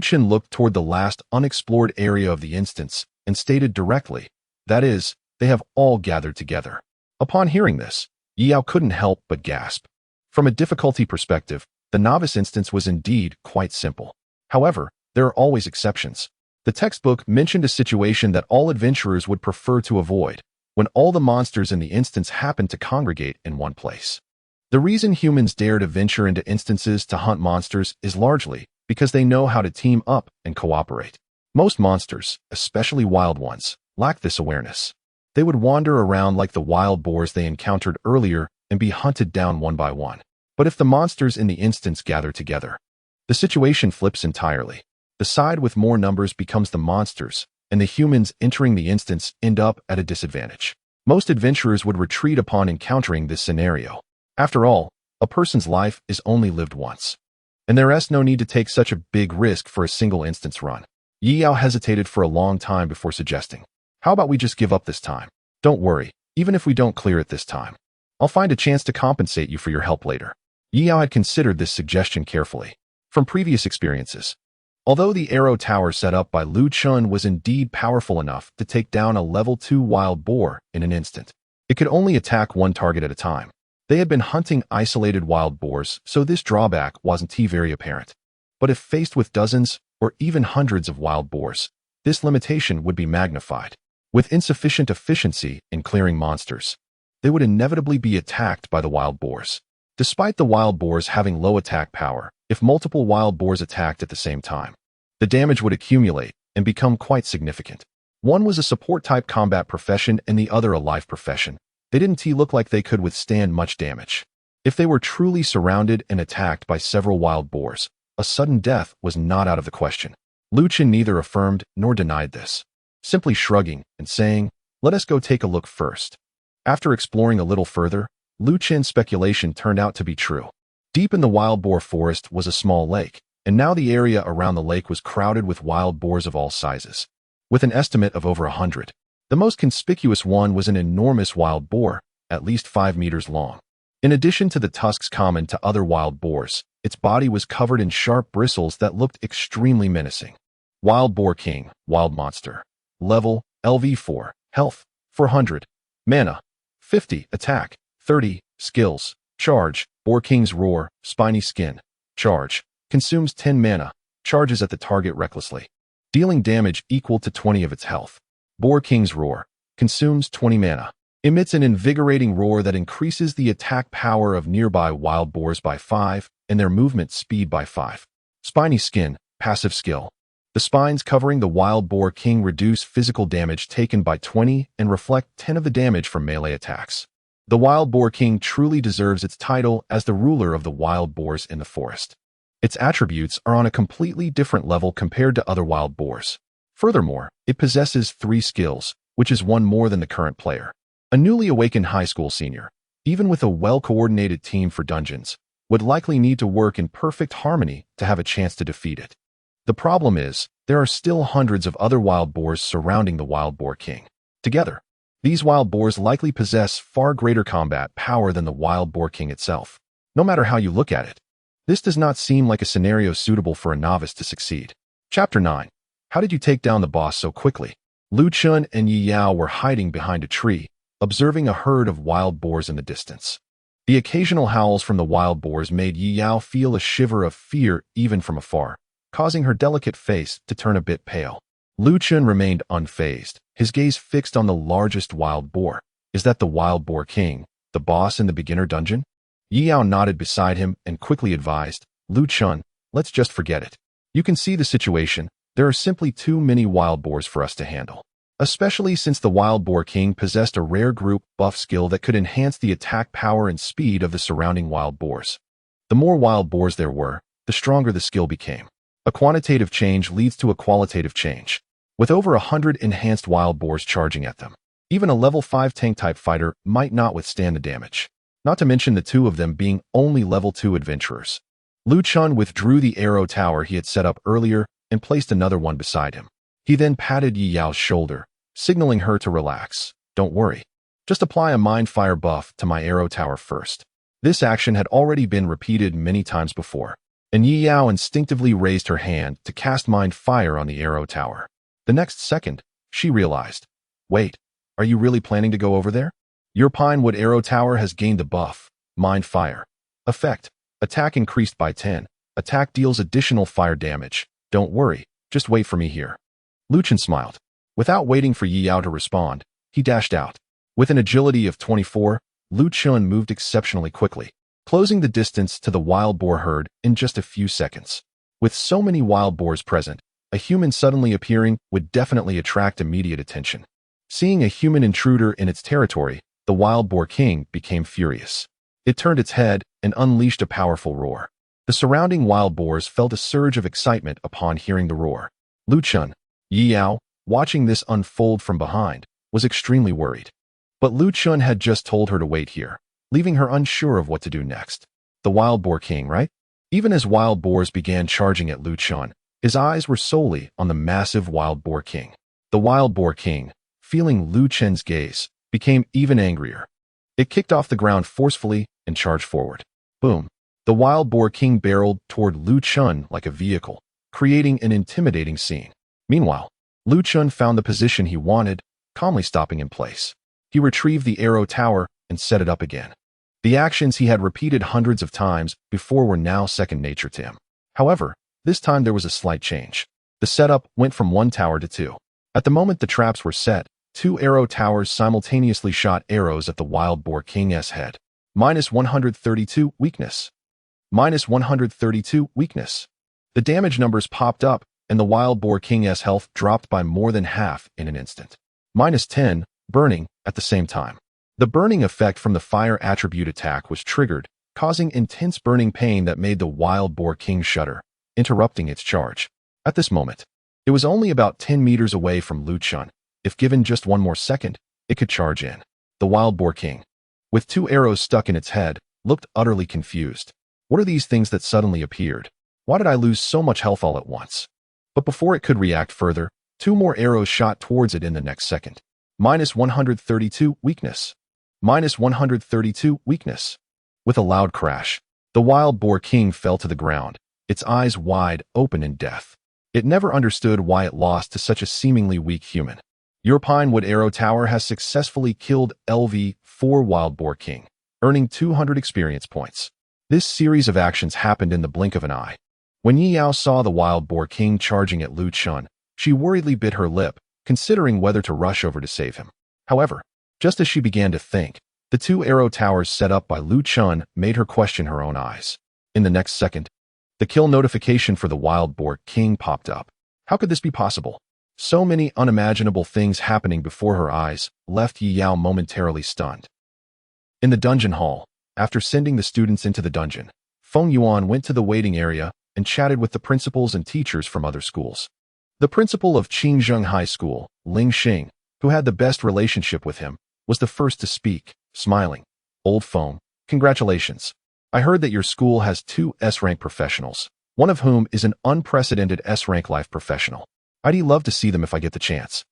Chun looked toward the last unexplored area of the instance and stated directly, that is, they have all gathered together. Upon hearing this, Yao couldn't help but gasp. From a difficulty perspective, the novice instance was indeed quite simple. However, there are always exceptions. The textbook mentioned a situation that all adventurers would prefer to avoid, when all the monsters in the instance happened to congregate in one place. The reason humans dare to venture into instances to hunt monsters is largely because they know how to team up and cooperate. Most monsters, especially wild ones, lack this awareness. They would wander around like the wild boars they encountered earlier and be hunted down one by one. But if the monsters in the instance gather together, the situation flips entirely. The side with more numbers becomes the monsters, and the humans entering the instance end up at a disadvantage. Most adventurers would retreat upon encountering this scenario. After all, a person's life is only lived once, and there's no need to take such a big risk for a single instance run. Yao hesitated for a long time before suggesting, how about we just give up this time? Don't worry, even if we don't clear it this time, I'll find a chance to compensate you for your help later. Yao had considered this suggestion carefully. From previous experiences, although the arrow tower set up by Chun was indeed powerful enough to take down a level 2 wild boar in an instant, it could only attack one target at a time. They had been hunting isolated wild boars, so this drawback wasn't very apparent. But if faced with dozens or even hundreds of wild boars, this limitation would be magnified. With insufficient efficiency in clearing monsters, they would inevitably be attacked by the wild boars. Despite the wild boars having low attack power, if multiple wild boars attacked at the same time, the damage would accumulate and become quite significant. One was a support-type combat profession and the other a life profession. They didn't look like they could withstand much damage. If they were truly surrounded and attacked by several wild boars, a sudden death was not out of the question. Chun neither affirmed nor denied this, simply shrugging and saying, let us go take a look first. After exploring a little further, Chun's speculation turned out to be true. Deep in the wild boar forest was a small lake, and now the area around the lake was crowded with wild boars of all sizes, with an estimate of over 100. The most conspicuous one was an enormous wild boar, at least 5 meters long. In addition to the tusks common to other wild boars, its body was covered in sharp bristles that looked extremely menacing. Wild Boar King, Wild Monster. Level, LV4, Health, 400. Mana, 50, Attack, 30, Skills, Charge, Boar King's Roar, Spiny Skin. Charge, consumes 10 mana, charges at the target recklessly, dealing damage equal to 20 of its health. Boar King's Roar, consumes 20 mana, emits an invigorating roar that increases the attack power of nearby wild boars by 5 and their movement speed by 5. Spiny Skin, Passive Skill. The spines covering the Wild Boar King reduce physical damage taken by 20 and reflect 10 of the damage from melee attacks. The Wild Boar King truly deserves its title as the ruler of the wild boars in the forest. Its attributes are on a completely different level compared to other wild boars. Furthermore, it possesses 3 skills, which is one more than the current player. A newly awakened high school senior, even with a well-coordinated team for dungeons, would likely need to work in perfect harmony to have a chance to defeat it. The problem is, there are still hundreds of other wild boars surrounding the Wild Boar King. Together, these wild boars likely possess far greater combat power than the Wild Boar King itself. No matter how you look at it, this does not seem like a scenario suitable for a novice to succeed. Chapter 9. How did you take down the boss so quickly? Chun and Yao were hiding behind a tree, observing a herd of wild boars in the distance. The occasional howls from the wild boars made Yao feel a shiver of fear even from afar, causing her delicate face to turn a bit pale. Chun remained unfazed, his gaze fixed on the largest wild boar. Is that the Wild Boar King, the boss in the beginner dungeon? Yi Yao nodded beside him and quickly advised, Lu Chun, let's just forget it. You can see the situation. There are simply too many wild boars for us to handle. Especially since the Wild Boar King possessed a rare group buff skill that could enhance the attack power and speed of the surrounding wild boars. The more wild boars there were, the stronger the skill became. A quantitative change leads to a qualitative change. With over 100 enhanced wild boars charging at them, even a level 5 tank-type fighter might not withstand the damage. Not to mention the two of them being only level 2 adventurers. Lu Chun withdrew the arrow tower he had set up earlier and placed another one beside him. He then patted Yi Yao's shoulder, signaling her to relax. Don't worry. Just apply a mind fire buff to my arrow tower first. This action had already been repeated many times before, and Yi Yao instinctively raised her hand to cast mind fire on the arrow tower. The next second, she realized, wait, are you really planning to go over there? Your Pinewood arrow tower has gained the buff, mind fire. Effect, attack increased by 10. Attack deals additional fire damage. Don't worry, just wait for me here. Lu Chun smiled. Without waiting for Yi Yao to respond, he dashed out. With an agility of 24, Lu Chun moved exceptionally quickly, closing the distance to the wild boar herd in just a few seconds. With so many wild boars present, a human suddenly appearing would definitely attract immediate attention. Seeing a human intruder in its territory, the Wild Boar King became furious. It turned its head and unleashed a powerful roar. The surrounding wild boars felt a surge of excitement upon hearing the roar. Lu Chun, Yi Yao, watching this unfold from behind, was extremely worried. But Lu Chun had just told her to wait here, leaving her unsure of what to do next. The Wild Boar King, right? Even as wild boars began charging at Lu Chun, his eyes were solely on the massive Wild Boar King. The Wild Boar King, feeling Lu Chun's gaze, became even angrier. It kicked off the ground forcefully and charged forward. Boom. The Wild Boar King barreled toward Lu Chun like a vehicle, creating an intimidating scene. Meanwhile, Lu Chun found the position he wanted, calmly stopping in place. He retrieved the arrow tower and set it up again. The actions he had repeated hundreds of times before were now second nature to him. However, this time there was a slight change. The setup went from 1 tower to 2. At the moment the traps were set, 2 arrow towers simultaneously shot arrows at the Wild Boar King's head. -132 weakness. -132 weakness. The damage numbers popped up, and the Wild Boar King's health dropped by more than half in an instant. -10, burning, at the same time. The burning effect from the fire attribute attack was triggered, causing intense burning pain that made the Wild Boar King shudder, interrupting its charge. At this moment, it was only about 10 meters away from Lu Chun. If given just one more second, it could charge in. The Wild Boar King, with 2 arrows stuck in its head, looked utterly confused. What are these things that suddenly appeared? Why did I lose so much health all at once? But before it could react further, 2 more arrows shot towards it in the next second. -132 weakness. -132 weakness. With a loud crash, the Wild Boar King fell to the ground, its eyes wide open in death. It never understood why it lost to such a seemingly weak human. Your Pinewood arrow tower has successfully killed LV4 Wild Boar King, earning 200 experience points. This series of actions happened in the blink of an eye. When Yi Yao saw the Wild Boar King charging at Lu Chun, she worriedly bit her lip, considering whether to rush over to save him. However, just as she began to think, the 2 arrow towers set up by Lu Chun made her question her own eyes. In the next second, the kill notification for the Wild Boar King popped up. How could this be possible? So many unimaginable things happening before her eyes left Yi Yao momentarily stunned. In the dungeon hall, after sending the students into the dungeon, Feng Yuan went to the waiting area and chatted with the principals and teachers from other schools. The principal of Qingzheng High School, Xiang, who had the best relationship with him, was the first to speak, smiling. Old Feng, congratulations. I heard that your school has 2 S-rank professionals, one of whom is an unprecedented S-rank life professional. I'd love to see them if I get the chance.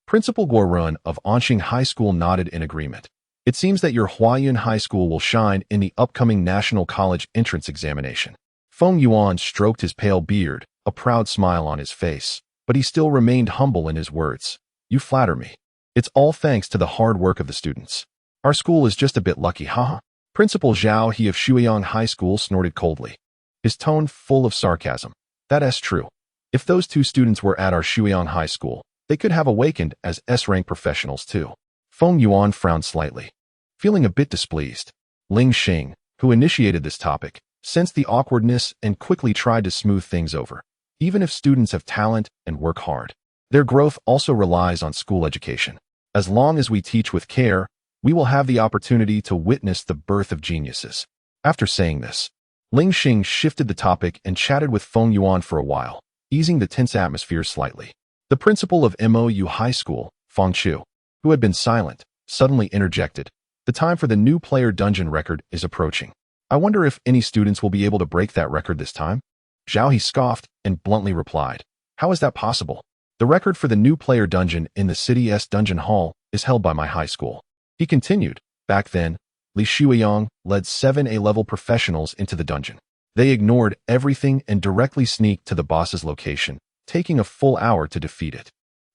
Principal Guorun of Anqing High School nodded in agreement. It seems that your Huayun High School will shine in the upcoming National College entrance examination. Feng Yuan stroked his pale beard, a proud smile on his face, but he still remained humble in his words. You flatter me. It's all thanks to the hard work of the students. Our school is just a bit lucky, haha. Principal Zhao He of Shuiyang High School snorted coldly, his tone full of sarcasm. That's true. If those 2 students were at our Shuiyang High School, they could have awakened as S-rank professionals too. Feng Yuan frowned slightly, feeling a bit displeased. Xiang, who initiated this topic, sensed the awkwardness and quickly tried to smooth things over. Even if students have talent and work hard, their growth also relies on school education. As long as we teach with care, we will have the opportunity to witness the birth of geniuses. After saying this, Xiang shifted the topic and chatted with Feng Yuan for a while, easing the tense atmosphere slightly. The principal of MOU High School, Feng Chu, who had been silent, suddenly interjected. The time for the new player dungeon record is approaching. I wonder if any students will be able to break that record this time? Zhao He scoffed and bluntly replied, how is that possible? The record for the new player dungeon in the city's dungeon hall is held by my high school. He continued, back then, Li Shuiyang led 7 A-level professionals into the dungeon. They ignored everything and directly sneaked to the boss's location, taking a full hour to defeat it.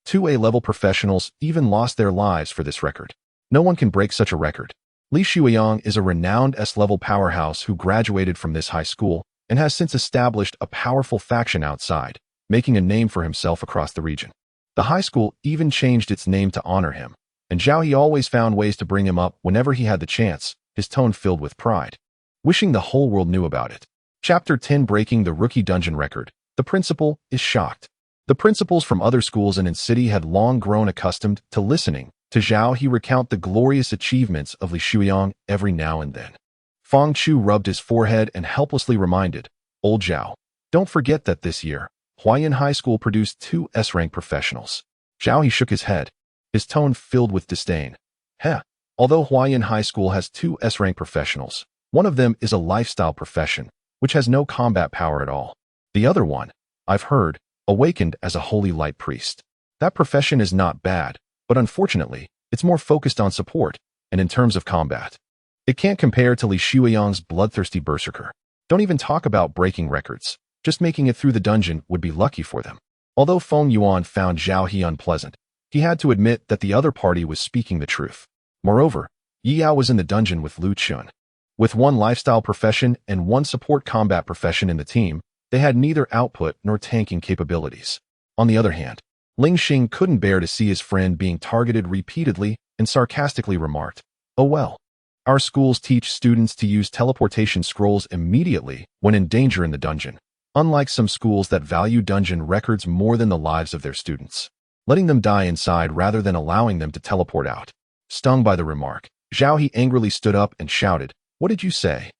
2 A-level professionals even lost their lives for this record. No one can break such a record. Li Shuiyang is a renowned S-level powerhouse who graduated from this high school and has since established a powerful faction outside, making a name for himself across the region. The high school even changed its name to honor him, and Zhao He always found ways to bring him up whenever he had the chance, his tone filled with pride, wishing the whole world knew about it. Chapter 10 Breaking the Rookie Dungeon Record. The principal is shocked. The principals from other schools in city had long grown accustomed to listening to Zhao He recount the glorious achievements of Li Shuiyang every now and then. Feng Chu rubbed his forehead and helplessly reminded, old Zhao, don't forget that this year, Huayan High School produced 2 S-rank professionals. Zhao He shook his head, his tone filled with disdain. Although Huayan High School has 2 S-rank professionals, one of them is a lifestyle profession, which has no combat power at all. The other one, I've heard, awakened as a holy light priest. That profession is not bad, but unfortunately, it's more focused on support, and in terms of combat, it can't compare to Li Shuiyang's bloodthirsty berserker. Don't even talk about breaking records. Just making it through the dungeon would be lucky for them. Although Feng Yuan found Zhao He unpleasant, he had to admit that the other party was speaking the truth. Moreover, Yi Yao was in the dungeon with Lu Chun. With 1 lifestyle profession and 1 support combat profession in the team, they had neither output nor tanking capabilities. On the other hand, Xiang couldn't bear to see his friend being targeted repeatedly and sarcastically remarked, oh well. Our schools teach students to use teleportation scrolls immediately when in danger in the dungeon, unlike some schools that value dungeon records more than the lives of their students, letting them die inside rather than allowing them to teleport out. Stung by the remark, Zhao He angrily stood up and shouted, what did you say?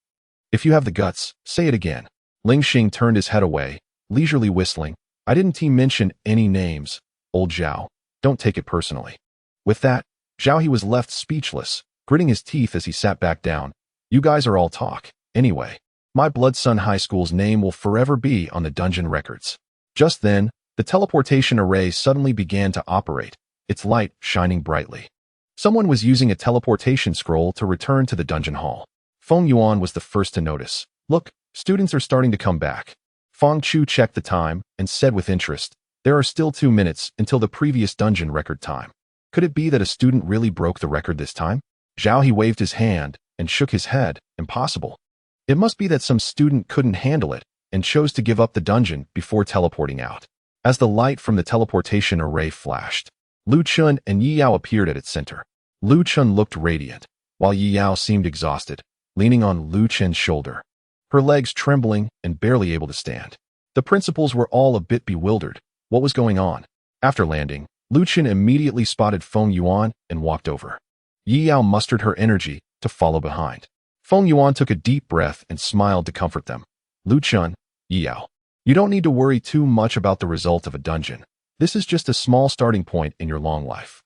If you have the guts, say it again. Xiang turned his head away, leisurely whistling, I didn't mention any names, old Zhao, don't take it personally. With that, Zhao He was left speechless, gritting his teeth as he sat back down. You guys are all talk, anyway. My Blood Sun High School's name will forever be on the dungeon records. Just then, the teleportation array suddenly began to operate, its light shining brightly. Someone was using a teleportation scroll to return to the dungeon hall. Feng Yuan was the first to notice. Look, students are starting to come back. Feng Chu checked the time and said with interest, there are still 2 minutes until the previous dungeon record time. Could it be that a student really broke the record this time? Zhao He waved his hand and shook his head, impossible. It must be that some student couldn't handle it and chose to give up the dungeon before teleporting out. As the light from the teleportation array flashed, Lu Chun and Yi Yao appeared at its center. Lu Chun looked radiant, while Yi Yao seemed exhausted, leaning on Lu Chun's shoulder, her legs trembling and barely able to stand. The principals were all a bit bewildered. What was going on? After landing, Lu Chun immediately spotted Feng Yuan and walked over. Yi Yao mustered her energy to follow behind. Feng Yuan took a deep breath and smiled to comfort them. Lu Chun, Yi Yao, you don't need to worry too much about the result of a dungeon. This is just a small starting point in your long life.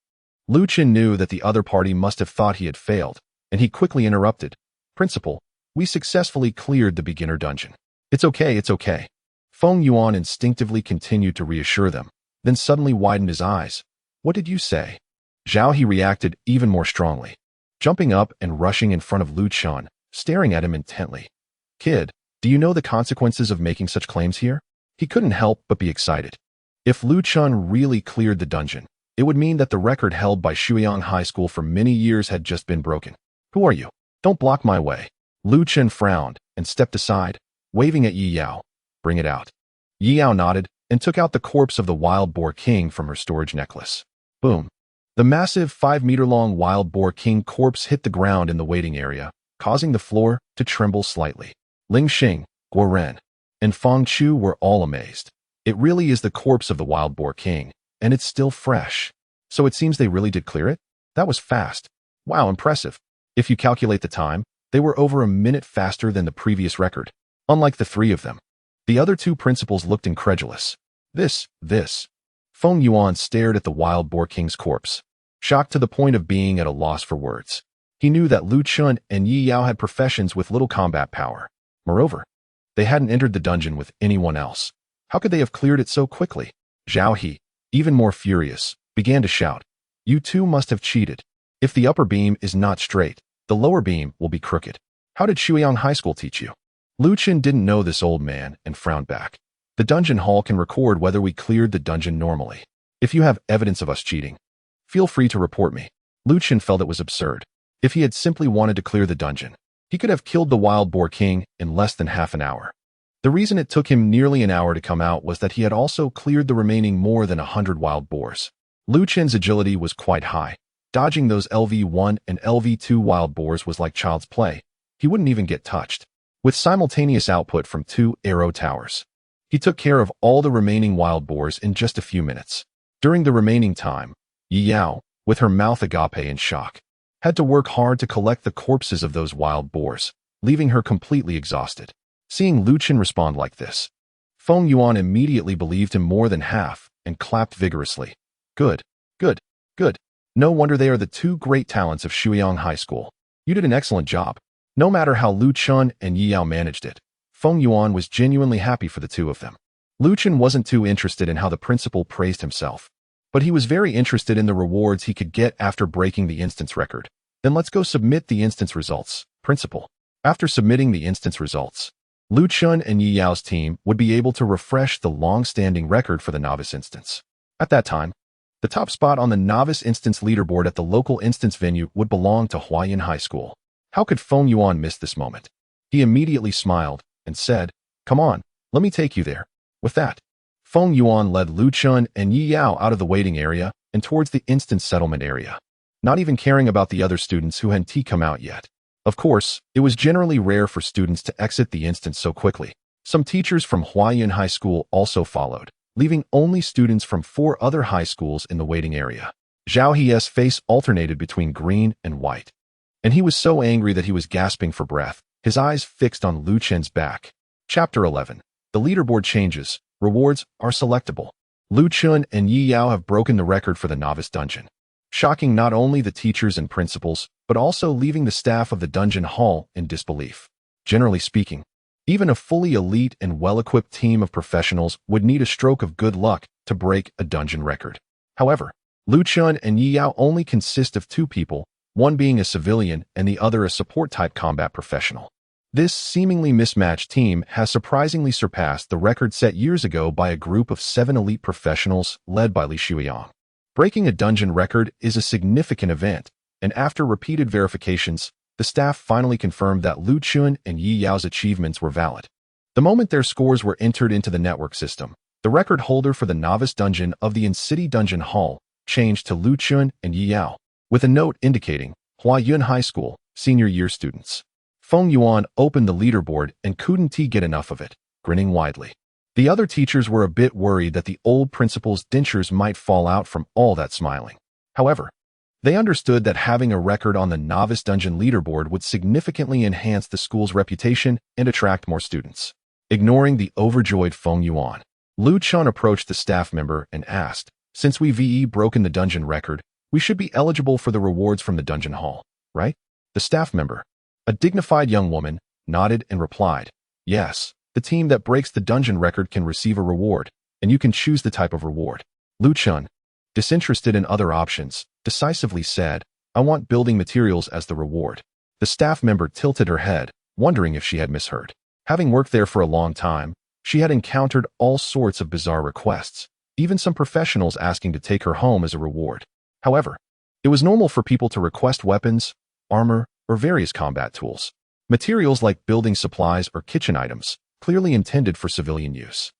Lu Chun knew that the other party must have thought he had failed, and he quickly interrupted. Principal, we successfully cleared the beginner dungeon. It's okay, it's okay. Feng Yuan instinctively continued to reassure them, then suddenly widened his eyes. What did you say? Zhao He reacted even more strongly, jumping up and rushing in front of Lu Chun, staring at him intently. Kid, do you know the consequences of making such claims here? He couldn't help but be excited. If Lu Chun really cleared the dungeon, it would mean that the record held by Shuiyang High School for many years had just been broken. Who are you? Don't block my way. Lu Chun frowned and stepped aside, waving at Yi Yao. Bring it out. Yi Yao nodded and took out the corpse of the wild boar king from her storage necklace. Boom. The massive 5-meter-long wild boar king corpse hit the ground in the waiting area, causing the floor to tremble slightly. Ling Xing, Guo Ren, and Fang Chu were all amazed. It really is the corpse of the wild boar king, and it's still fresh. So it seems they really did clear it? That was fast. Wow, impressive. If you calculate the time, they were over a minute faster than the previous record, unlike the three of them. The other two principals looked incredulous. This. Feng Yuan stared at the wild boar king's corpse, shocked to the point of being at a loss for words. He knew that Lu Chun and Yi Yao had professions with little combat power. Moreover, they hadn't entered the dungeon with anyone else. How could they have cleared it so quickly? Zhao He, even more furious, began to shout, "You two must have cheated. If the upper beam is not straight, the lower beam will be crooked. How did Shuiyang High School teach you?" Lu Chen didn't know this old man and frowned back. The dungeon hall can record whether we cleared the dungeon normally. If you have evidence of us cheating, feel free to report me. Lu Chen felt it was absurd. If he had simply wanted to clear the dungeon, he could have killed the wild boar king in less than half an hour. The reason it took him nearly an hour to come out was that he had also cleared the remaining more than 100 wild boars. Lu Chen's agility was quite high. Dodging those LV-1 and LV-2 wild boars was like child's play. He wouldn't even get touched. With simultaneous output from 2 arrow towers, he took care of all the remaining wild boars in just a few minutes. During the remaining time, Yi Yao, with her mouth agape in shock, had to work hard to collect the corpses of those wild boars, leaving her completely exhausted. Seeing Lu Chen respond like this, Feng Yuan immediately believed him more than half and clapped vigorously. Good. No wonder they are the two great talents of Shuiyang High School. You did an excellent job. No matter how Lu Chun and Yi Yao managed it, Feng Yuan was genuinely happy for the two of them. Lu Chen wasn't too interested in how the principal praised himself, but he was very interested in the rewards he could get after breaking the instance record. Then let's go submit the instance results, principal. After submitting the instance results, Lu Chun and Yi Yao's team would be able to refresh the long-standing record for the novice instance. At that time, the top spot on the novice instance leaderboard at the local instance venue would belong to Huayan High School. How could Feng Yuan miss this moment? He immediately smiled and said, "Come on, let me take you there." With that, Feng Yuan led Lu Chun and Yi Yao out of the waiting area and towards the instance settlement area, not even caring about the other students who hadn't come out yet. Of course, it was generally rare for students to exit the instance so quickly. Some teachers from Huayan High School also followed, leaving only students from 4 other high schools in the waiting area. Zhao He's face alternated between green and white, and he was so angry that he was gasping for breath, his eyes fixed on Lu Chen's back. Chapter 11. The leaderboard changes. Rewards are selectable. Lu Chun and Yi Yao have broken the record for the novice dungeon, shocking not only the teachers and principals, but also leaving the staff of the dungeon hall in disbelief. Generally speaking, even a fully elite and well-equipped team of professionals would need a stroke of good luck to break a dungeon record. However, Lu Chun and Yi Yao only consist of 2 people, one being a civilian and the other a support-type combat professional. This seemingly mismatched team has surprisingly surpassed the record set years ago by a group of 7 elite professionals led by Li Shuiyang. Breaking a dungeon record is a significant event, and after repeated verifications, the staff finally confirmed that Lu Chun and Yi Yao's achievements were valid. The moment their scores were entered into the network system, the record holder for the novice dungeon of the In-City Dungeon Hall changed to Lu Chun and Yi Yao, with a note indicating Huayan High School, senior year students. Feng Yuan opened the leaderboard and couldn't get enough of it, grinning widely. The other teachers were a bit worried that the old principal's dentures might fall out from all that smiling. However, they understood that having a record on the novice dungeon leaderboard would significantly enhance the school's reputation and attract more students. Ignoring the overjoyed Feng Yuan, Lu Chun approached the staff member and asked, "Since we've broken the dungeon record, we should be eligible for the rewards from the dungeon hall, right?" The staff member, a dignified young woman, nodded and replied, "Yes, the team that breaks the dungeon record can receive a reward, and you can choose the type of reward." Lu Chun, disinterested in other options, decisively said, "I want building materials as the reward." The staff member tilted her head, wondering if she had misheard. Having worked there for a long time, she had encountered all sorts of bizarre requests, even some professionals asking to take her home as a reward. However, it was normal for people to request weapons, armor, or various combat tools. Materials like building supplies or kitchen items, clearly intended for civilian use,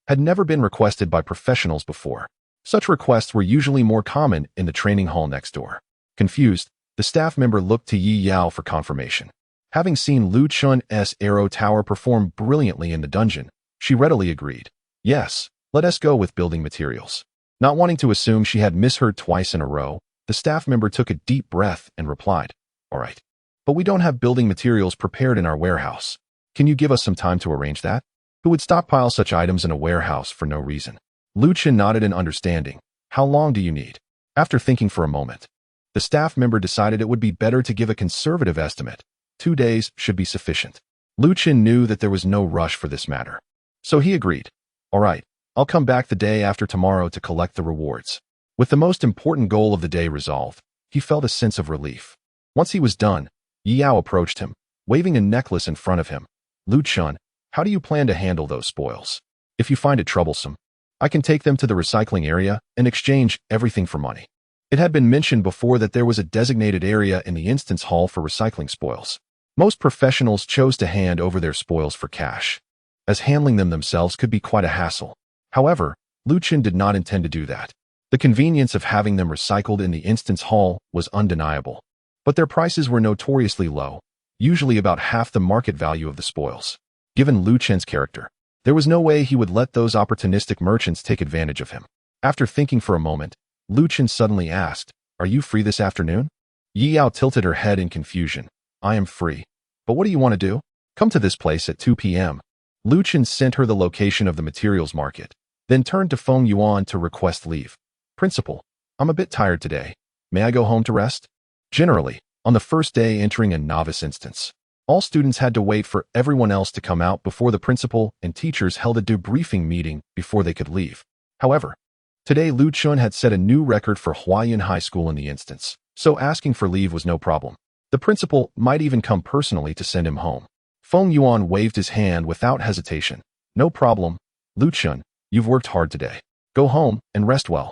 had never been requested by professionals before. Such requests were usually more common in the training hall next door. Confused, the staff member looked to Yi Yao for confirmation. Having seen Lu Chun's arrow tower perform brilliantly in the dungeon, she readily agreed. Yes, let us go with building materials. Not wanting to assume she had misheard twice in a row, the staff member took a deep breath and replied, all right. But we don't have building materials prepared in our warehouse. Can you give us some time to arrange that? Who would stockpile such items in a warehouse for no reason? Lu Chun nodded in understanding. How long do you need? After thinking for a moment, the staff member decided it would be better to give a conservative estimate. 2 days should be sufficient. Lu Chun knew that there was no rush for this matter. So he agreed. All right, I'll come back the day after tomorrow to collect the rewards. With the most important goal of the day resolved, he felt a sense of relief. Once he was done, Yao approached him, waving a necklace in front of him. Lu Chun, how do you plan to handle those spoils? If you find it troublesome, I can take them to the recycling area and exchange everything for money. It had been mentioned before that there was a designated area in the instance hall for recycling spoils. Most professionals chose to hand over their spoils for cash, as handling them themselves could be quite a hassle. However, Lu Chun did not intend to do that. The convenience of having them recycled in the instance hall was undeniable, but their prices were notoriously low, usually about half the market value of the spoils. Given Lu Chun's character, there was no way he would let those opportunistic merchants take advantage of him. After thinking for a moment, Lu Chun suddenly asked, are you free this afternoon? Yao tilted her head in confusion. I am free. But what do you want to do? Come to this place at 2 p.m. Lu Chun sent her the location of the materials market, then turned to Feng Yuan to request leave. Principal, I'm a bit tired today. May I go home to rest? Generally, on the first day entering a novice instance, all students had to wait for everyone else to come out before the principal and teachers held a debriefing meeting before they could leave. However, today Lu Chun had set a new record for Huayan High School in the instance, so asking for leave was no problem. The principal might even come personally to send him home. Feng Yuan waved his hand without hesitation. No problem, Lu Chun, you've worked hard today. Go home and rest well.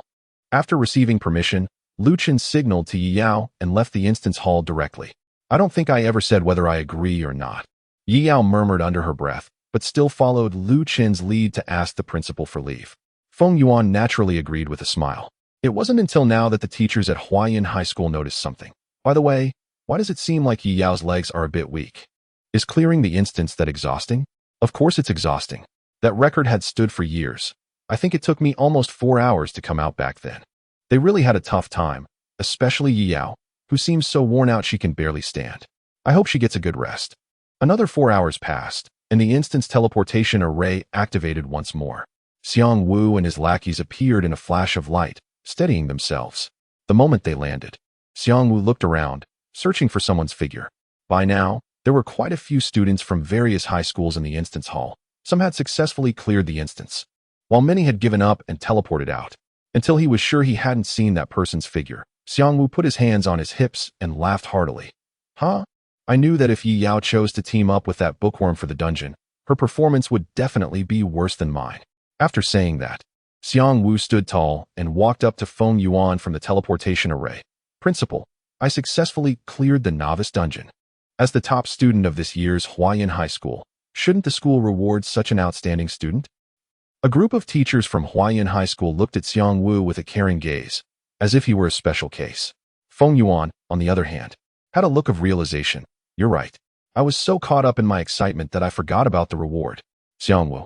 After receiving permission, Lu Chun signaled to Yao and left the instance hall directly. I don't think I ever said whether I agree or not. Yao murmured under her breath, but still followed Lu Chun's lead to ask the principal for leave. Feng Yuan naturally agreed with a smile. It wasn't until now that the teachers at Huayan High School noticed something. By the way, why does it seem like Yao's legs are a bit weak? Is clearing the instance that exhausting? Of course it's exhausting. That record had stood for years. I think it took me almost 4 hours to come out back then. They really had a tough time, especially Yao, who seems so worn out she can barely stand. I hope she gets a good rest. Another 4 hours passed, and the instance teleportation array activated once more. Xiang Wu and his lackeys appeared in a flash of light, steadying themselves. The moment they landed, Xiang Wu looked around, searching for someone's figure. By now, there were quite a few students from various high schools in the instance hall. Some had successfully cleared the instance, while many had given up and teleported out. Until he was sure he hadn't seen that person's figure, Xiang Wu put his hands on his hips and laughed heartily. Huh? I knew that if Yi Yao chose to team up with that bookworm for the dungeon, her performance would definitely be worse than mine. After saying that, Xiang Wu stood tall and walked up to Feng Yuan from the teleportation array. Principal, I successfully cleared the novice dungeon. As the top student of this year's Huayan High School, shouldn't the school reward such an outstanding student? A group of teachers from Huayan High School looked at Xiang Wu with a caring gaze, as if he were a special case. Feng Yuan, on the other hand, had a look of realization. You're right. I was so caught up in my excitement that I forgot about the reward. Xiang Wu.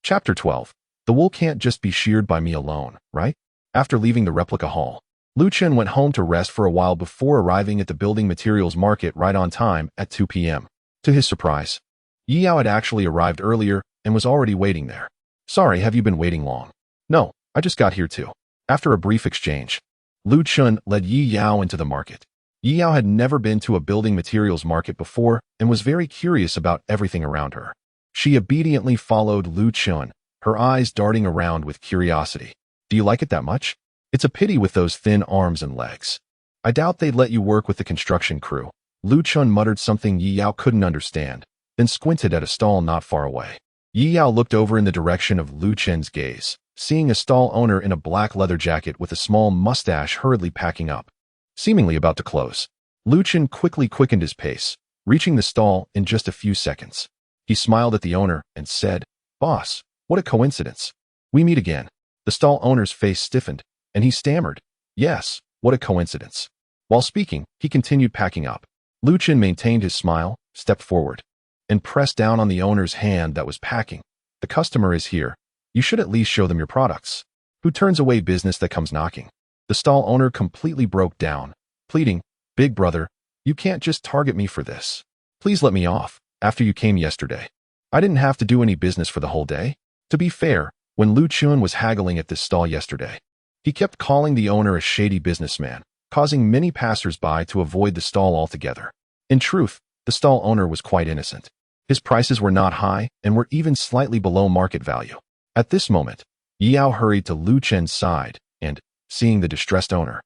Chapter 12. The wool can't just be sheared by me alone, right? After leaving the replica hall, Lu Chun went home to rest for a while before arriving at the building materials market right on time at 2 p.m. To his surprise, Yi Yao had actually arrived earlier and was already waiting there. Sorry, have you been waiting long? No, I just got here too. After a brief exchange, Lu Chun led Yi Yao into the market. Yi Yao had never been to a building materials market before and was very curious about everything around her. She obediently followed Lu Chun, her eyes darting around with curiosity. Do you like it that much? It's a pity with those thin arms and legs. I doubt they'd let you work with the construction crew. Lu Chun muttered something Yi Yao couldn't understand, then squinted at a stall not far away. Yi Yao looked over in the direction of Lu Chun's gaze, seeing a stall owner in a black leather jacket with a small mustache hurriedly packing up, seemingly about to close. Lu Chun quickly quickened his pace, reaching the stall in just a few seconds. He smiled at the owner and said, "Boss, what a coincidence. We meet again." The stall owner's face stiffened, and he stammered, "Yes, what a coincidence." While speaking, he continued packing up. Lu Chun maintained his smile, stepped forward and pressed down on the owner's hand that was packing. The customer is here. You should at least show them your products. Who turns away business that comes knocking? The stall owner completely broke down, pleading, Big brother, you can't just target me for this. Please let me off. After you came yesterday, I didn't have to do any business for the whole day. To be fair, when Chun was haggling at this stall yesterday, he kept calling the owner a shady businessman, causing many passers-by to avoid the stall altogether. In truth, the stall owner was quite innocent. His prices were not high and were even slightly below market value. At this moment, Yao hurried to Chun's side and, seeing the distressed owner,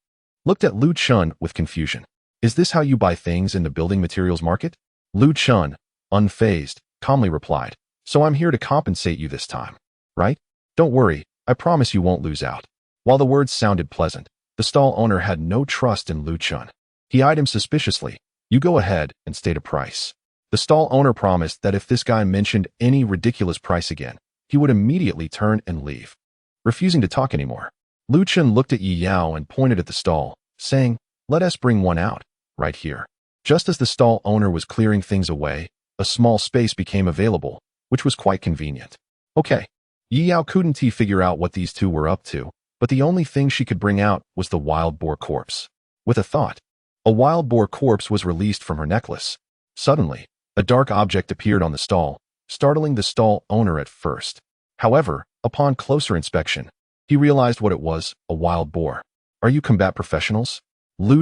looked at Chun with confusion. Is this how you buy things in the building materials market? Chun, unfazed, calmly replied, so I'm here to compensate you this time, right? Don't worry, I promise you won't lose out. While the words sounded pleasant, the stall owner had no trust in Chun. He eyed him suspiciously. You go ahead and state a price. The stall owner promised that if this guy mentioned any ridiculous price again, he would immediately turn and leave. Refusing to talk anymore, Chun looked at Yao and pointed at the stall, saying, let us bring one out, right here. Just as the stall owner was clearing things away, a small space became available, which was quite convenient. Okay. Yao couldn't figure out what these two were up to, but the only thing she could bring out was the wild boar corpse. With a thought, a wild boar corpse was released from her necklace. Suddenly, a dark object appeared on the stall, startling the stall owner at first. However, upon closer inspection, he realized what it was, a wild boar. Are you combat professionals?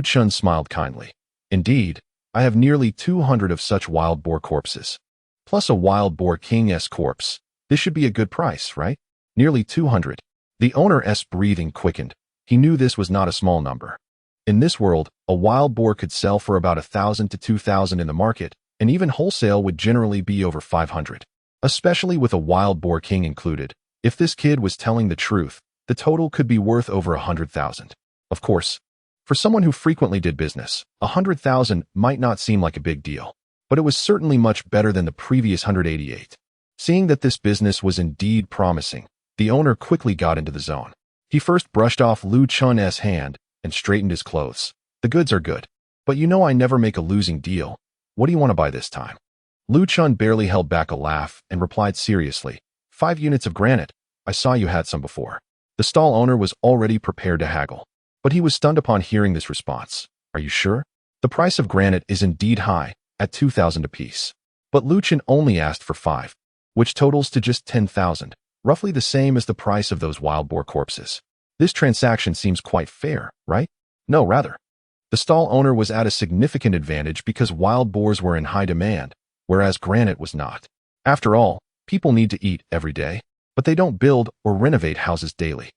Chun smiled kindly. Indeed, I have nearly 200 of such wild boar corpses. Plus a wild boar king's corpse. This should be a good price, right? Nearly 200. The owner's breathing quickened. He knew this was not a small number. In this world, a wild boar could sell for about 1,000 to 2,000 in the market, and even wholesale would generally be over 500. Especially with a wild boar king included. If this kid was telling the truth, the total could be worth over 100,000. Of course, for someone who frequently did business, 100,000 might not seem like a big deal, but it was certainly much better than the previous 188. Seeing that this business was indeed promising, the owner quickly got into the zone. He first brushed off Chun's hand and straightened his clothes. The goods are good, but you know I never make a losing deal. What do you want to buy this time? Chun barely held back a laugh and replied seriously, 5 units of granite. I saw you had some before. The stall owner was already prepared to haggle, but he was stunned upon hearing this response. Are you sure? The price of granite is indeed high, at 2,000 apiece. But Chun only asked for 5, which totals to just 10,000, roughly the same as the price of those wild boar corpses. This transaction seems quite fair, right? No, rather. The stall owner was at a significant advantage because wild boars were in high demand, whereas granite was not. After all, people need to eat every day, but they don't build or renovate houses daily.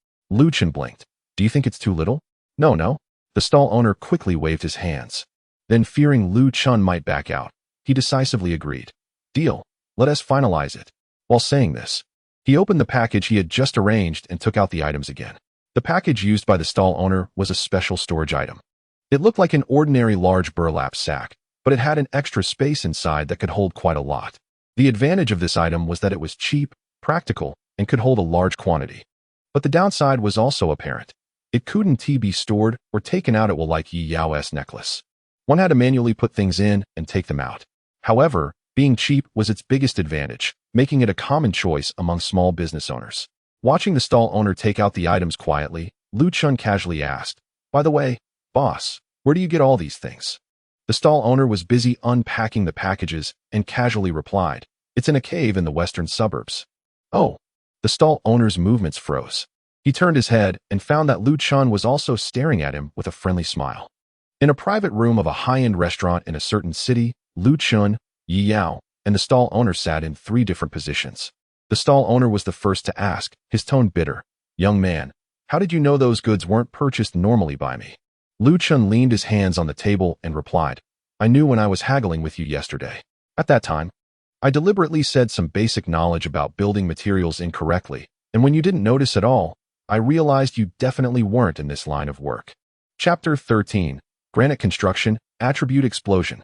Chun blinked. Do you think it's too little? No. The stall owner quickly waved his hands. Then, fearing Chun might back out, he decisively agreed. Deal. Let us finalize it. While saying this, he opened the package he had just arranged and took out the items again. The package used by the stall owner was a special storage item. It looked like an ordinary large burlap sack, but it had an extra space inside that could hold quite a lot. The advantage of this item was that it was cheap, practical, and could hold a large quantity. But the downside was also apparent. It couldn't be stored or taken out at will like Yao's necklace. One had to manually put things in and take them out. However, being cheap was its biggest advantage, making it a common choice among small business owners. Watching the stall owner take out the items quietly, Chun casually asked, by the way, boss, where do you get all these things? The stall owner was busy unpacking the packages and casually replied, it's in a cave in the western suburbs. Oh, the stall owner's movements froze. He turned his head and found that Chun was also staring at him with a friendly smile. In a private room of a high-end restaurant in a certain city, Chun, Yao, and the stall owner sat in 3 different positions. The stall owner was the first to ask, his tone bitter. Young man, how did you know those goods weren't purchased normally by me? Chun leaned his hands on the table and replied, I knew when I was haggling with you yesterday. At that time, I deliberately said some basic knowledge about building materials incorrectly, and when you didn't notice at all, I realized you definitely weren't in this line of work. Chapter 13, Granite Construction, Attribute Explosion.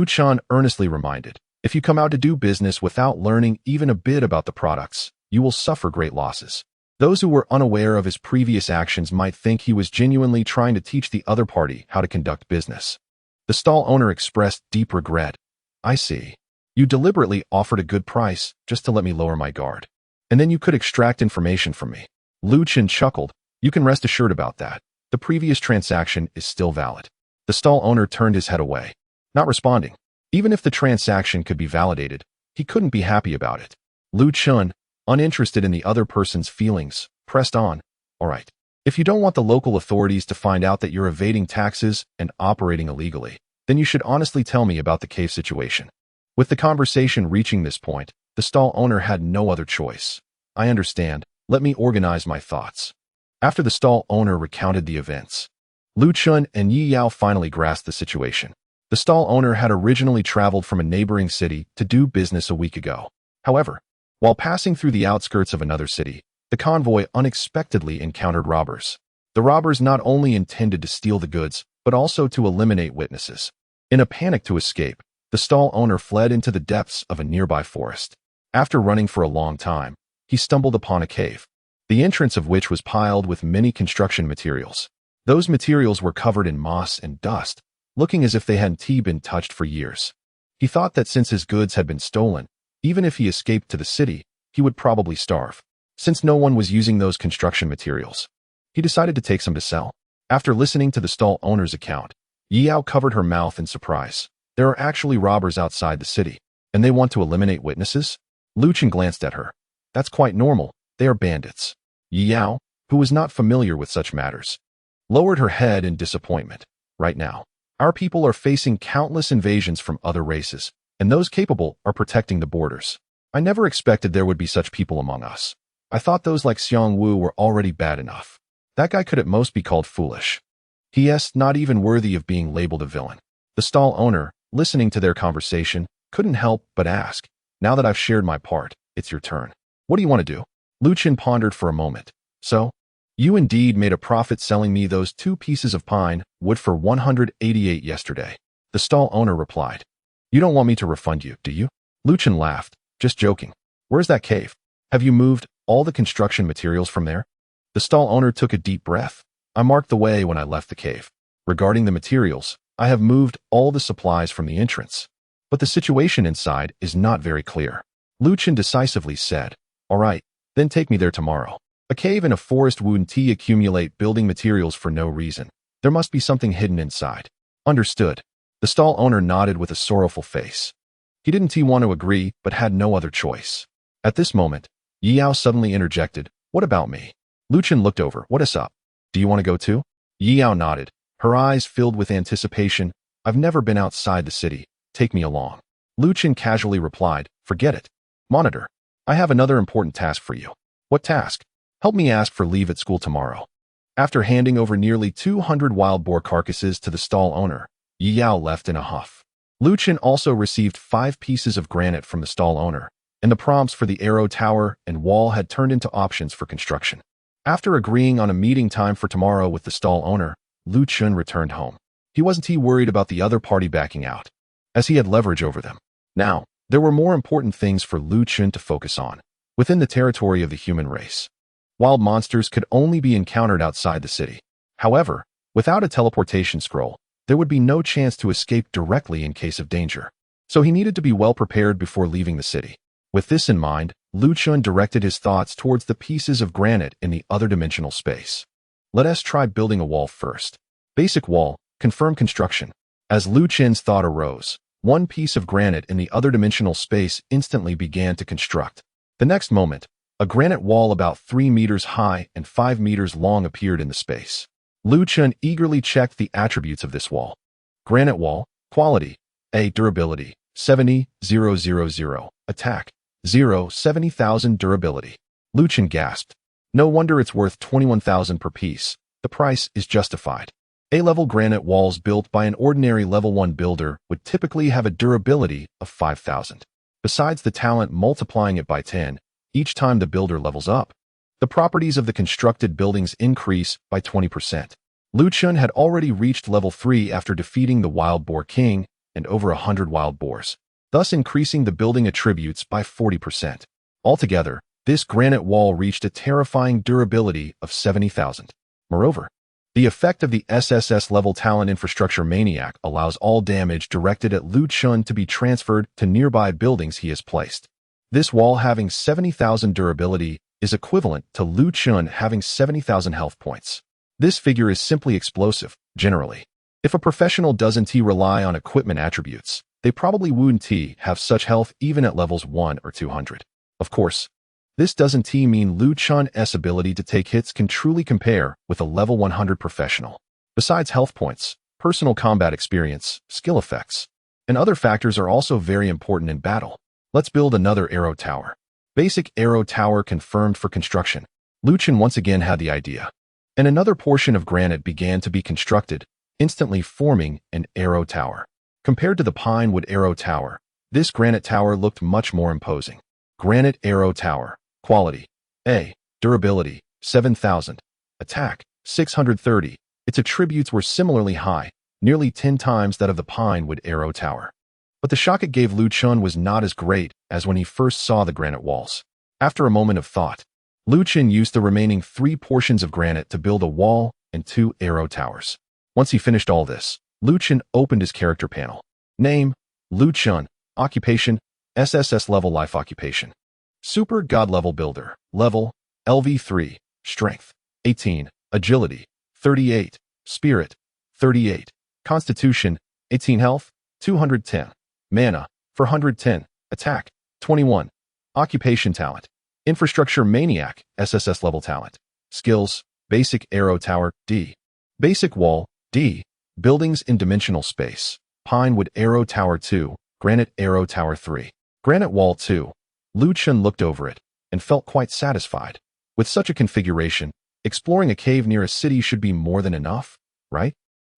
Chun earnestly reminded, if you come out to do business without learning even a bit about the products, you will suffer great losses. Those who were unaware of his previous actions might think he was genuinely trying to teach the other party how to conduct business. The stall owner expressed deep regret. I see. You deliberately offered a good price just to let me lower my guard. And then you could extract information from me. Lu Chun chuckled. You can rest assured about that. The previous transaction is still valid. The stall owner turned his head away, not responding. Even if the transaction could be validated, he couldn't be happy about it. Lu Chun, uninterested in the other person's feelings, pressed on. All right. If you don't want the local authorities to find out that you're evading taxes and operating illegally, then you should honestly tell me about the cave situation. With the conversation reaching this point, the stall owner had no other choice. I understand. Let me organize my thoughts. After the stall owner recounted the events, Lu Chun and Yi Yao finally grasped the situation. The stall owner had originally traveled from a neighboring city to do business a week ago. However, while passing through the outskirts of another city, the convoy unexpectedly encountered robbers. The robbers not only intended to steal the goods, but also to eliminate witnesses. In a panic to escape, the stall owner fled into the depths of a nearby forest. After running for a long time, he stumbled upon a cave, the entrance of which was piled with many construction materials. Those materials were covered in moss and dust, looking as if they hadn't been touched for years. He thought that since his goods had been stolen, even if he escaped to the city, he would probably starve. Since no one was using those construction materials, he decided to take some to sell. After listening to the stall owner's account, Yi Yao covered her mouth in surprise. There are actually robbers outside the city, and they want to eliminate witnesses? Lu Chun glanced at her. That's quite normal. They are bandits. Yi Yao, who was not familiar with such matters, lowered her head in disappointment. Right now, our people are facing countless invasions from other races, and those capable are protecting the borders. I never expected there would be such people among us. I thought those like Xiang were already bad enough. That guy could at most be called foolish. He.s. not even worthy of being labeled a villain. The stall owner, listening to their conversation, couldn't help but ask, now that I've shared my part, it's your turn. What do you want to do? Lu Chun pondered for a moment. So, you indeed made a profit selling me those 2 pieces of pine wood for 188 yesterday. The stall owner replied. You don't want me to refund you, do you? Lu Chun laughed. Just joking. Where's that cave? Have you moved all the construction materials from there? The stall owner took a deep breath. I marked the way when I left the cave. Regarding the materials, I have moved all the supplies from the entrance. But the situation inside is not very clear. Lu Chun decisively said, all right, then take me there tomorrow. A cave and a forest wouldn't accumulate building materials for no reason. There must be something hidden inside. Understood. The stall owner nodded with a sorrowful face. He didn't want to agree, but had no other choice. At this moment, Yi Yao suddenly interjected, what about me? Lu Chun looked over. What is up? Do you want to go too? Yi Yao nodded, her eyes filled with anticipation. I've never been outside the city. Take me along. Lu Chun casually replied, forget it. Monitor, I have another important task for you. What task? Help me ask for leave at school tomorrow. After handing over nearly 200 wild boar carcasses to the stall owner, Yi Yao left in a huff. Lu Chun also received 5 pieces of granite from the stall owner, and the prompts for the arrow tower and wall had turned into options for construction. After agreeing on a meeting time for tomorrow with the stall owner, Lu Chun returned home. He wasn't worried about the other party backing out, as he had leverage over them. Now, there were more important things for Lu Chun to focus on, within the territory of the human race. Wild monsters could only be encountered outside the city. However, without a teleportation scroll, there would be no chance to escape directly in case of danger. So he needed to be well prepared before leaving the city. With this in mind, Lu Chun directed his thoughts towards the pieces of granite in the other dimensional space. Let us try building a wall first. Basic wall, confirm construction. As Lu Chun's thought arose, one piece of granite in the other dimensional space instantly began to construct. The next moment, a granite wall about 3 meters high and 5 meters long appeared in the space. Lu Chun eagerly checked the attributes of this wall. Granite wall, quality, A. Durability, 70,000, attack, 0, 70,000 durability. Lu Chun gasped. No wonder it's worth 21,000 per piece. The price is justified. A-level granite walls built by an ordinary level 1 builder would typically have a durability of 5,000. Besides the talent multiplying it by 10, each time the builder levels up, the properties of the constructed buildings increase by 20%. Lu Chun had already reached level 3 after defeating the Wild Boar King and over 100 wild boars, thus increasing the building attributes by 40%. Altogether, this granite wall reached a terrifying durability of 70,000. Moreover, The effect of the SSS level talent infrastructure maniac allows all damage directed at Lu Chun to be transferred to nearby buildings he has placed. This wall having 70,000 durability is equivalent to Lu Chun having 70,000 health points. This figure is simply explosive, generally. If a professional doesn't rely on equipment attributes, they probably wouldn't have such health even at levels 1 or 200. Of course, this doesn't mean Lu Chun's ability to take hits can truly compare with a level 100 professional. Besides health points, personal combat experience, skill effects, and other factors are also very important in battle. Let's build another arrow tower. Basic arrow tower confirmed for construction. Lu Chun once again had the idea, and another portion of granite began to be constructed, instantly forming an arrow tower. Compared to the pine wood arrow tower, this granite tower looked much more imposing. Granite arrow tower. Quality: A. Durability: 7,000. Attack: 630. Its attributes were similarly high, nearly 10 times that of the pine wood arrow tower. But the shock it gave Lu Chun was not as great as when he first saw the granite walls. After a moment of thought, Lu Chun used the remaining 3 portions of granite to build a wall and 2 arrow towers. Once he finished all this, Lu Chun opened his character panel. Name: Lu Chun. Occupation: SSS level life occupation. Super God level builder. Level: LV3. Strength: 18. Agility: 38. Spirit: 38. Constitution: 18. Health: 210. Mana: 410. Attack: 21. Occupation talent: Infrastructure Maniac, SSS level talent. Skills: Basic Arrow Tower, D. Basic Wall, D. Buildings in Dimensional Space. Pine Wood Arrow Tower 2, Granite Arrow Tower 3. Granite Wall 2. Lu Chun looked over it and felt quite satisfied. With such a configuration, exploring a cave near a city should be more than enough, right?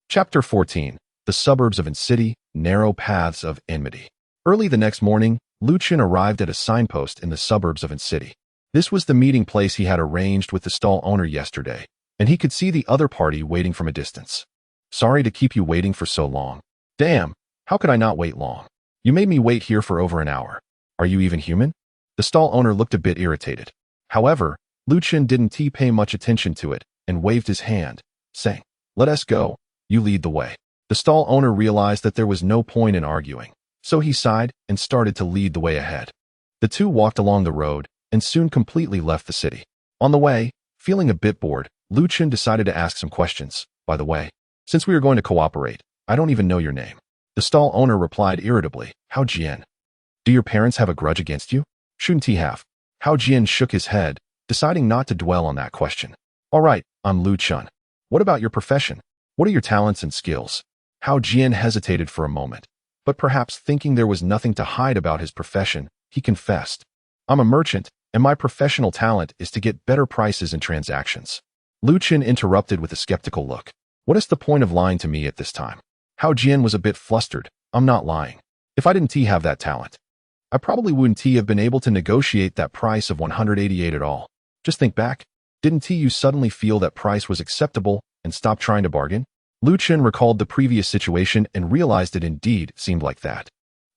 Chapter 14. The Suburbs of City, Narrow Paths of Enmity. Early the next morning, Lu Chun arrived at a signpost in the suburbs of City. This was the meeting place he had arranged with the stall owner yesterday, and he could see the other party waiting from a distance. Sorry to keep you waiting for so long. Damn, how could I not wait long? You made me wait here for over an hour. Are you even human? The stall owner looked a bit irritated. However, Lu Chun didn't pay much attention to it and waved his hand, saying, "Let us go. You lead the way." The stall owner realized that there was no point in arguing, so he sighed and started to lead the way ahead. The two walked along the road and soon completely left the city. On the way, feeling a bit bored, Lu Chun decided to ask some questions. By the way, since we are going to cooperate, I don't even know your name. The stall owner replied irritably, "Hao Jian. Do your parents have a grudge against you?" "Shouldn't he have?" Hao Jian shook his head, deciding not to dwell on that question. "All right, I'm Lu Chun. What about your profession? What are your talents and skills?" Hao Jian hesitated for a moment, but perhaps thinking there was nothing to hide about his profession, he confessed, "I'm a merchant, and my professional talent is to get better prices in transactions." Lu Chun interrupted with a skeptical look. "What is the point of lying to me at this time?" Hao Jian was a bit flustered. "I'm not lying. If I didn't have that talent, I probably wouldn't have been able to negotiate that price of 188 at all. Just think back. Didn't you suddenly feel that price was acceptable and stop trying to bargain?" Lu Chun recalled the previous situation and realized it indeed seemed like that.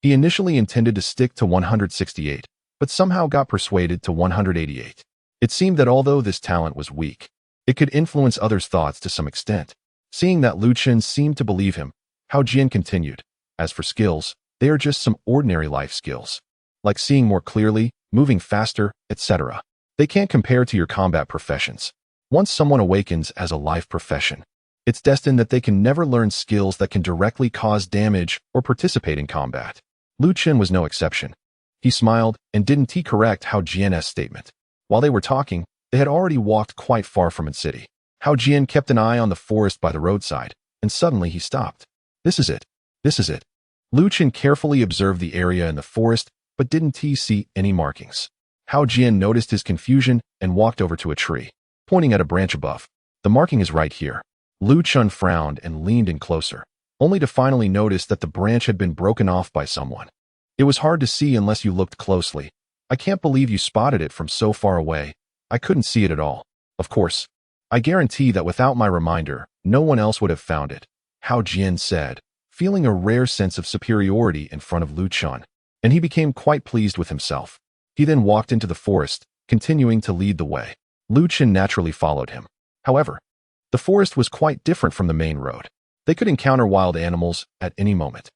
He initially intended to stick to 168, but somehow got persuaded to 188. It seemed that although this talent was weak, it could influence others' thoughts to some extent. Seeing that Lu Chun seemed to believe him, Hao Jian continued, "As for skills, they are just some ordinary life skills, like seeing more clearly, moving faster, etc. They can't compare to your combat professions. Once someone awakens as a life profession, it's destined that they can never learn skills that can directly cause damage or participate in combat." Lu Chun was no exception. He smiled and didn't correct Hao Jian's statement. While they were talking, they had already walked quite far from the city. Hao Jian kept an eye on the forest by the roadside, and suddenly he stopped. "This is it. This is it." Lu Chun carefully observed the area in the forest, but didn't see any markings. Hao Jian noticed his confusion and walked over to a tree, pointing at a branch above. "The marking is right here." Lu Chun frowned and leaned in closer, only to finally notice that the branch had been broken off by someone. "It was hard to see unless you looked closely. I can't believe you spotted it from so far away. I couldn't see it at all. Of course, I guarantee that without my reminder, no one else would have found it," Hao Jian said, feeling a rare sense of superiority in front of Lu Chun, and he became quite pleased with himself. He then walked into the forest, continuing to lead the way. Lu Chun naturally followed him. However, The forest was quite different from the main road. They could encounter wild animals at any moment.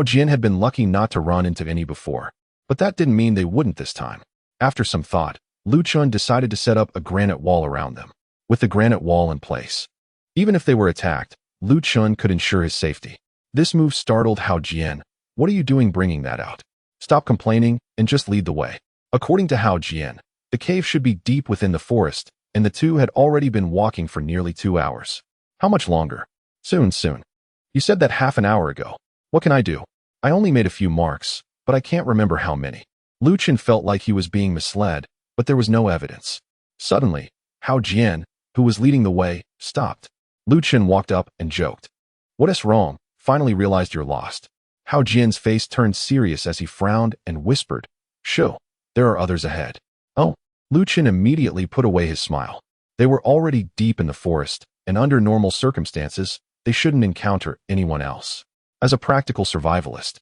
Jin had been lucky not to run into any before, but that didn't mean they wouldn't this time. After some thought, Chun decided to set up a granite wall around them. With the granite wall in place, even if they were attacked, Chun could ensure his safety. This move startled Jin. What are you doing bringing that out? Stop complaining and just lead the way. According to Jin, the cave should be deep within the forest, and the two had already been walking for nearly 2 hours. How much longer? Soon. You said that half an hour ago. What can I do? I only made a few marks, but I can't remember how many. Chun felt like he was being misled, but there was no evidence. Suddenly, Jin, who was leading the way, stopped. Chun walked up and joked. What is wrong? Finally realized you're lost. Jin's face turned serious as he frowned and whispered, Shoo, there are others ahead. Oh. Chun immediately put away his smile. They were already deep in the forest, and under normal circumstances, they shouldn't encounter anyone else. As a practical survivalist,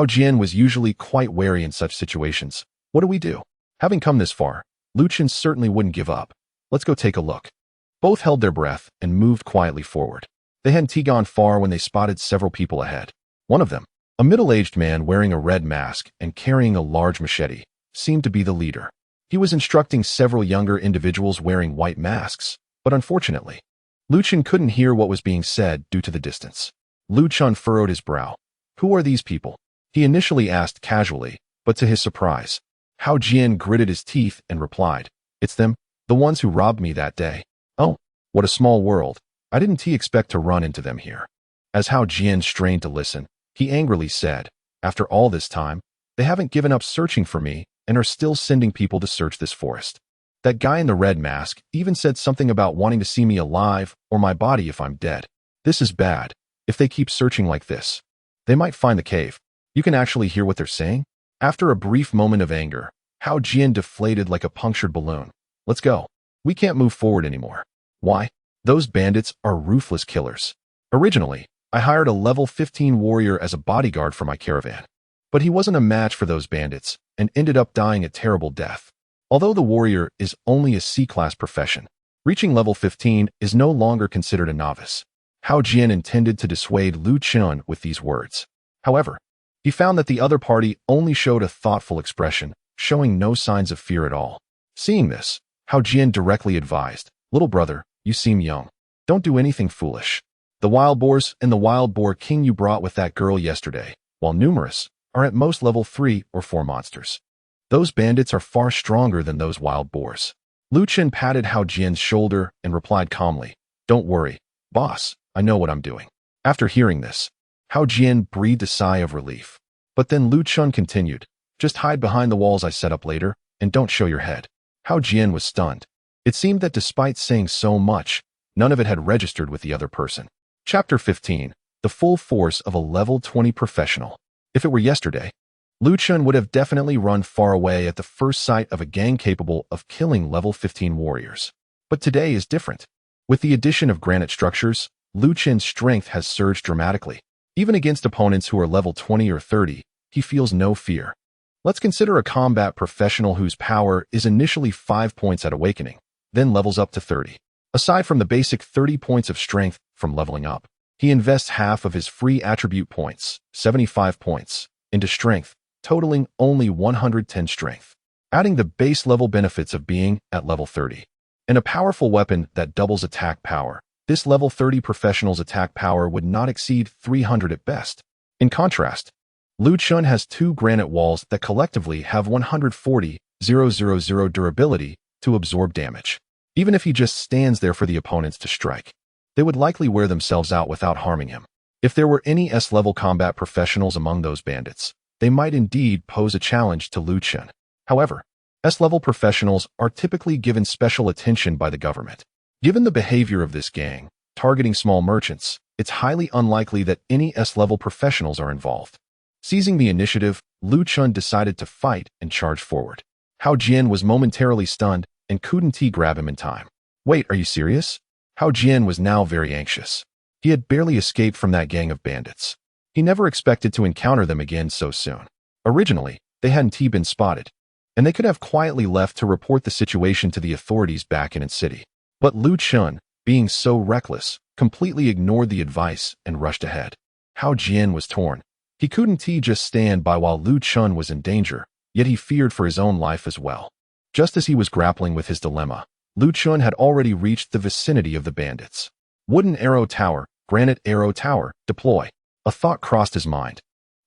Jin was usually quite wary in such situations. What do we do? Having come this far, Chun certainly wouldn't give up. Let's go take a look. Both held their breath and moved quietly forward. They hadn't gone far when they spotted several people ahead. One of them, a middle-aged man wearing a red mask and carrying a large machete, seemed to be the leader. He was instructing several younger individuals wearing white masks, but unfortunately, Chun couldn't hear what was being said due to the distance. Chun furrowed his brow. Who are these people? He initially asked casually, but to his surprise, Jin gritted his teeth and replied, It's them, the ones who robbed me that day. Oh, what a small world. I didn't expect to run into them here. As Jin strained to listen, he angrily said, After all this time, they haven't given up searching for me and are still sending people to search this forest. That guy in the red mask even said something about wanting to see me alive or my body if I'm dead. This is bad. If they keep searching like this, they might find the cave. You can actually hear what they're saying? After a brief moment of anger, Jin deflated like a punctured balloon. Let's go. We can't move forward anymore. Why? Those bandits are ruthless killers. Originally, I hired a level 15 warrior as a bodyguard for my caravan. But he wasn't a match for those bandits and ended up dying a terrible death. Although the warrior is only a C-class profession, reaching level 15 is no longer considered a novice. Jin intended to dissuade Chun with these words. However, he found that the other party only showed a thoughtful expression, showing no signs of fear at all. Seeing this, Jin directly advised, Little brother, you seem young. Don't do anything foolish. The wild boars and the wild boar king you brought with that girl yesterday, while numerous, are at most level 3 or 4 monsters. Those bandits are far stronger than those wild boars. Chun patted Jin's shoulder and replied calmly, Don't worry, boss, I know what I'm doing. After hearing this, Jin breathed a sigh of relief. But then Chun continued, Just hide behind the walls I set up later, and don't show your head. Jin was stunned. It seemed that despite saying so much, none of it had registered with the other person. Chapter 15. The full force of a level 20 professional. If it were yesterday, Chun would have definitely run far away at the first sight of a gang capable of killing level 15 warriors. But today is different. With the addition of granite structures, Chun's strength has surged dramatically. Even against opponents who are level 20 or 30, he feels no fear. Let's consider a combat professional whose power is initially 5 points at awakening, then levels up to 30. Aside from the basic 30 points of strength from leveling up, he invests half of his free attribute points, 75 points, into strength, totaling only 110 strength. Adding the base level benefits of being at level 30, and a powerful weapon that doubles attack power, this level 30 professional's attack power would not exceed 300 at best. In contrast, Chun has 2 granite walls that collectively have 140,000 durability to absorb damage. Even if he just stands there for the opponents to strike, they would likely wear themselves out without harming him. If there were any S-level combat professionals among those bandits, they might indeed pose a challenge to Chun. However, S-level professionals are typically given special attention by the government. Given the behavior of this gang, targeting small merchants, it's highly unlikely that any S-level professionals are involved. Seizing the initiative, Chun decided to fight and charge forward. Jin was momentarily stunned and couldn't grab him in time. Wait, are you serious? Jin was now very anxious. He had barely escaped from that gang of bandits. He never expected to encounter them again so soon. Originally, they hadn't been spotted, and they could have quietly left to report the situation to the authorities back in its city. But Chun, being so reckless, completely ignored the advice and rushed ahead. Hao Jian was torn. He couldn't just stand by while Lu Chun was in danger, yet he feared for his own life as well. Just as he was grappling with his dilemma, Lu Chun had already reached the vicinity of the bandits. Wooden arrow tower, granite arrow tower, deploy. A thought crossed his mind,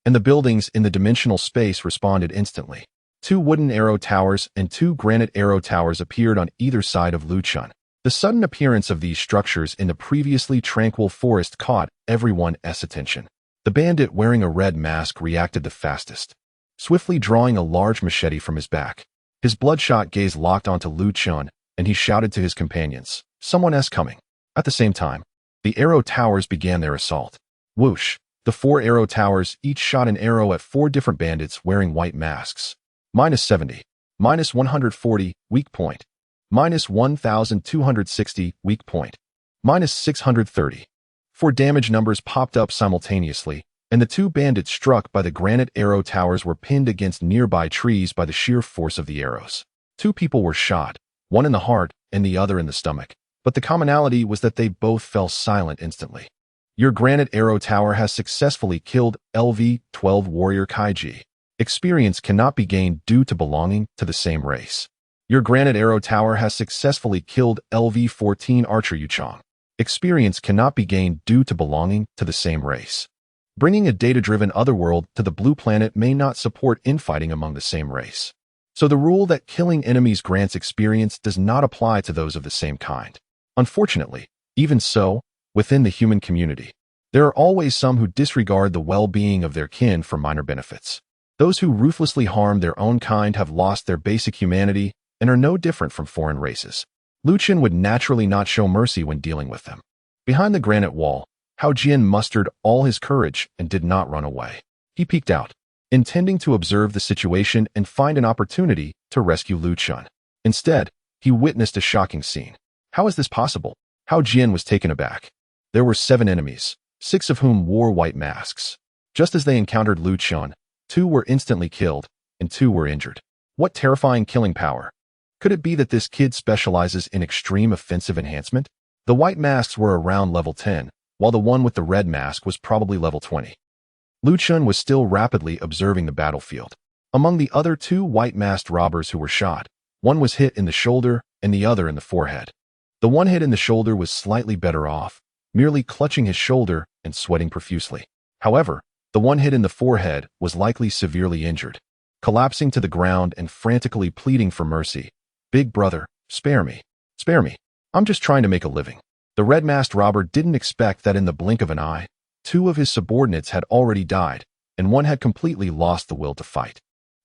and the buildings in the dimensional space responded instantly. 2 wooden arrow towers and 2 granite arrow towers appeared on either side of Lu Chun. The sudden appearance of these structures in the previously tranquil forest caught everyone's attention. The bandit wearing a red mask reacted the fastest, swiftly drawing a large machete from his back. His bloodshot gaze locked onto Lu Chun, and he shouted to his companions, "Someone's coming." At the same time, the arrow towers began their assault. Whoosh! The 4 arrow towers each shot an arrow at 4 different bandits wearing white masks. -70, -140, weak point. -1260, weak point. -630. 4 damage numbers popped up simultaneously, and the 2 bandits struck by the granite arrow towers were pinned against nearby trees by the sheer force of the arrows. 2 people were shot, one in the heart and the other in the stomach, but the commonality was that they both fell silent instantly. Your granite arrow tower has successfully killed LV-12 warrior Kaiji. Experience cannot be gained due to belonging to the same race. Your granite arrow tower has successfully killed LV-14 archer Yuchang. Experience cannot be gained due to belonging to the same race. Bringing a data-driven otherworld to the blue planet may not support infighting among the same race. So the rule that killing enemies grants experience does not apply to those of the same kind. Unfortunately, even so, within the human community, there are always some who disregard the well-being of their kin for minor benefits. Those who ruthlessly harm their own kind have lost their basic humanity and are no different from foreign races. Lu Chun would naturally not show mercy when dealing with them. Behind the granite wall, Hao Jian mustered all his courage and did not run away. He peeked out, intending to observe the situation and find an opportunity to rescue Lu Chun. Instead, he witnessed a shocking scene. How is this possible? Hao Jian was taken aback. There were 7 enemies, 6 of whom wore white masks. Just as they encountered Lu Chun, 2 were instantly killed, and 2 were injured. What terrifying killing power! Could it be that this kid specializes in extreme offensive enhancement? The white masks were around level 10, while the one with the red mask was probably level 20. Lu Chun was still rapidly observing the battlefield. Among the other 2 white-masked robbers who were shot, one was hit in the shoulder and the other in the forehead. The one hit in the shoulder was slightly better off, merely clutching his shoulder and sweating profusely. However, the one hit in the forehead was likely severely injured, collapsing to the ground and frantically pleading for mercy. "Big brother, spare me. Spare me. I'm just trying to make a living." The red-masked robber didn't expect that in the blink of an eye, 2 of his subordinates had already died, and one had completely lost the will to fight.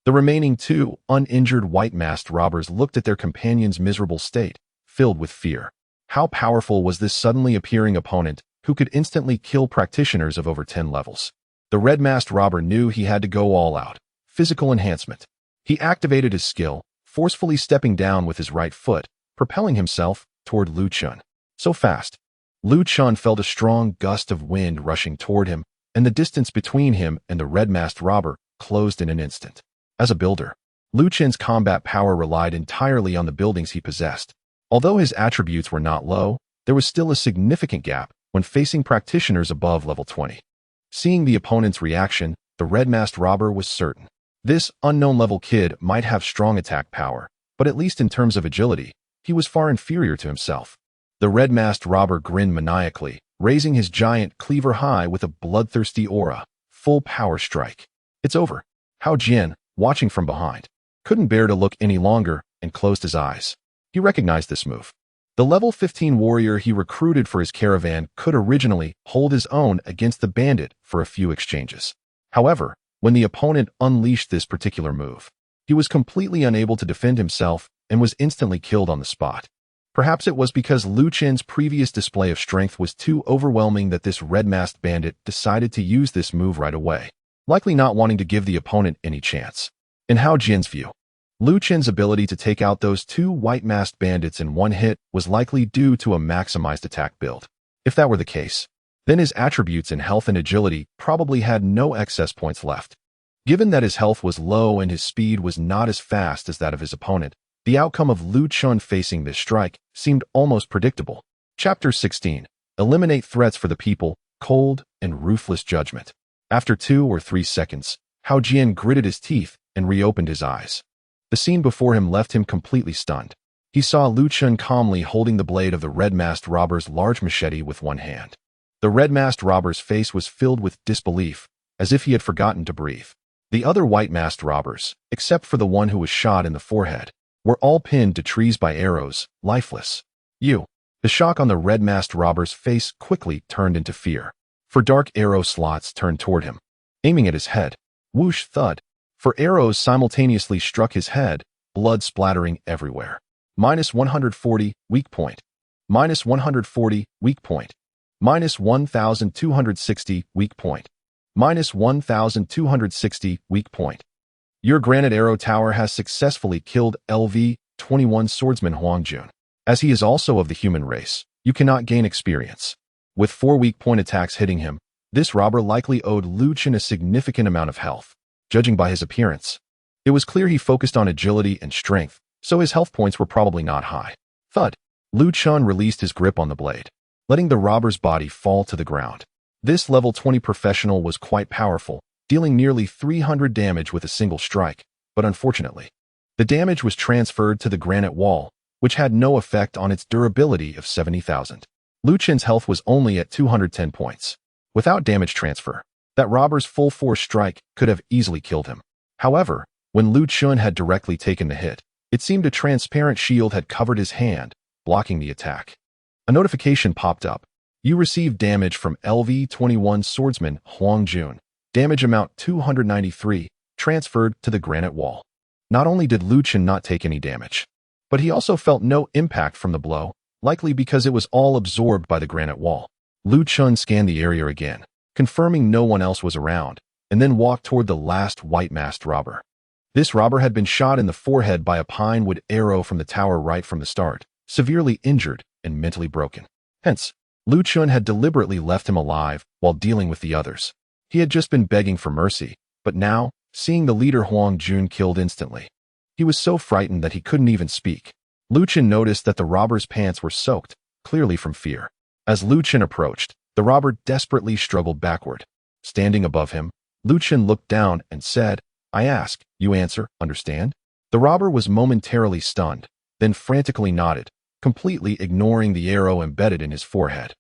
The remaining 2 uninjured white-masked robbers looked at their companion's miserable state, filled with fear. How powerful was this suddenly appearing opponent who could instantly kill practitioners of over 10 levels? The red-masked robber knew he had to go all out. Physical enhancement. He activated his skill, forcefully stepping down with his right foot, propelling himself toward Lu Chun. So fast, Lu Chun felt a strong gust of wind rushing toward him, and the distance between him and the red-masked robber closed in an instant. As a builder, Lu Chun's combat power relied entirely on the buildings he possessed. Although his attributes were not low, there was still a significant gap when facing practitioners above level 20. Seeing the opponent's reaction, the red-masked robber was certain. This unknown-level kid might have strong attack power, but at least in terms of agility, he was far inferior to himself. The red-masked robber grinned maniacally, raising his giant cleaver high with a bloodthirsty aura. Full power strike. "It's over." Hao Jian, watching from behind, couldn't bear to look any longer and closed his eyes. He recognized this move. The level 15 warrior he recruited for his caravan could originally hold his own against the bandit for a few exchanges. However, when the opponent unleashed this particular move, he was completely unable to defend himself and was instantly killed on the spot. Perhaps it was because Lu Chun's previous display of strength was too overwhelming that this red-masked bandit decided to use this move right away, likely not wanting to give the opponent any chance. In Hao Jian's view, Lu Chun's ability to take out those 2 white-masked bandits in one hit was likely due to a maximized attack build. If that were the case, then his attributes in health and agility probably had no excess points left. Given that his health was low and his speed was not as fast as that of his opponent, the outcome of Lu Chun facing this strike seemed almost predictable. Chapter 16. Eliminate threats for the people, cold and ruthless judgment. After 2 or 3 seconds, Hao Jian gritted his teeth and reopened his eyes. The scene before him left him completely stunned. He saw Lu Chun calmly holding the blade of the red-masked robber's large machete with one hand. The red-masked robber's face was filled with disbelief, as if he had forgotten to breathe. The other white-masked robbers, except for the one who was shot in the forehead, were all pinned to trees by arrows, lifeless. The shock on the red-masked robber's face quickly turned into fear. For dark arrow slots turned toward him, aiming at his head. Whoosh thud. For arrows simultaneously struck his head, blood splattering everywhere. -140, weak point. -140, weak point. -1260, weak point. -1260, weak point. Your granite arrow tower has successfully killed LV-21 swordsman Huang Jun. As he is also of the human race, you cannot gain experience. With 4 weak point attacks hitting him, this robber likely owed Lu Chun a significant amount of health. Judging by his appearance, it was clear he focused on agility and strength, so his health points were probably not high. Thud. Lu Chun released his grip on the blade, letting the robber's body fall to the ground. This level 20 professional was quite powerful, dealing nearly 300 damage with a single strike, but unfortunately, the damage was transferred to the granite wall, which had no effect on its durability of 70,000. Lu Chun's health was only at 210 points. Without damage transfer, that robber's full force strike could have easily killed him. However, when Lu Chun had directly taken the hit, it seemed a transparent shield had covered his hand, blocking the attack. A notification popped up. You received damage from LV-21 swordsman Huang Jun. Damage amount 293, transferred to the granite wall. Not only did Lu Chun not take any damage, but he also felt no impact from the blow, likely because it was all absorbed by the granite wall. Lu Chun scanned the area again, confirming no one else was around, and then walked toward the last white-masked robber. This robber had been shot in the forehead by a pine wood arrow from the tower right from the start, severely injured and mentally broken. Hence, Lu Chun had deliberately left him alive while dealing with the others. He had just been begging for mercy, but now, seeing the leader Huang Jun killed instantly, he was so frightened that he couldn't even speak. Lu Chun noticed that the robber's pants were soaked, clearly from fear. As Lu Chun approached, the robber desperately struggled backward. Standing above him, Lu Chun looked down and said, "I ask, you answer, understand?" The robber was momentarily stunned, then frantically nodded, completely ignoring the arrow embedded in his forehead,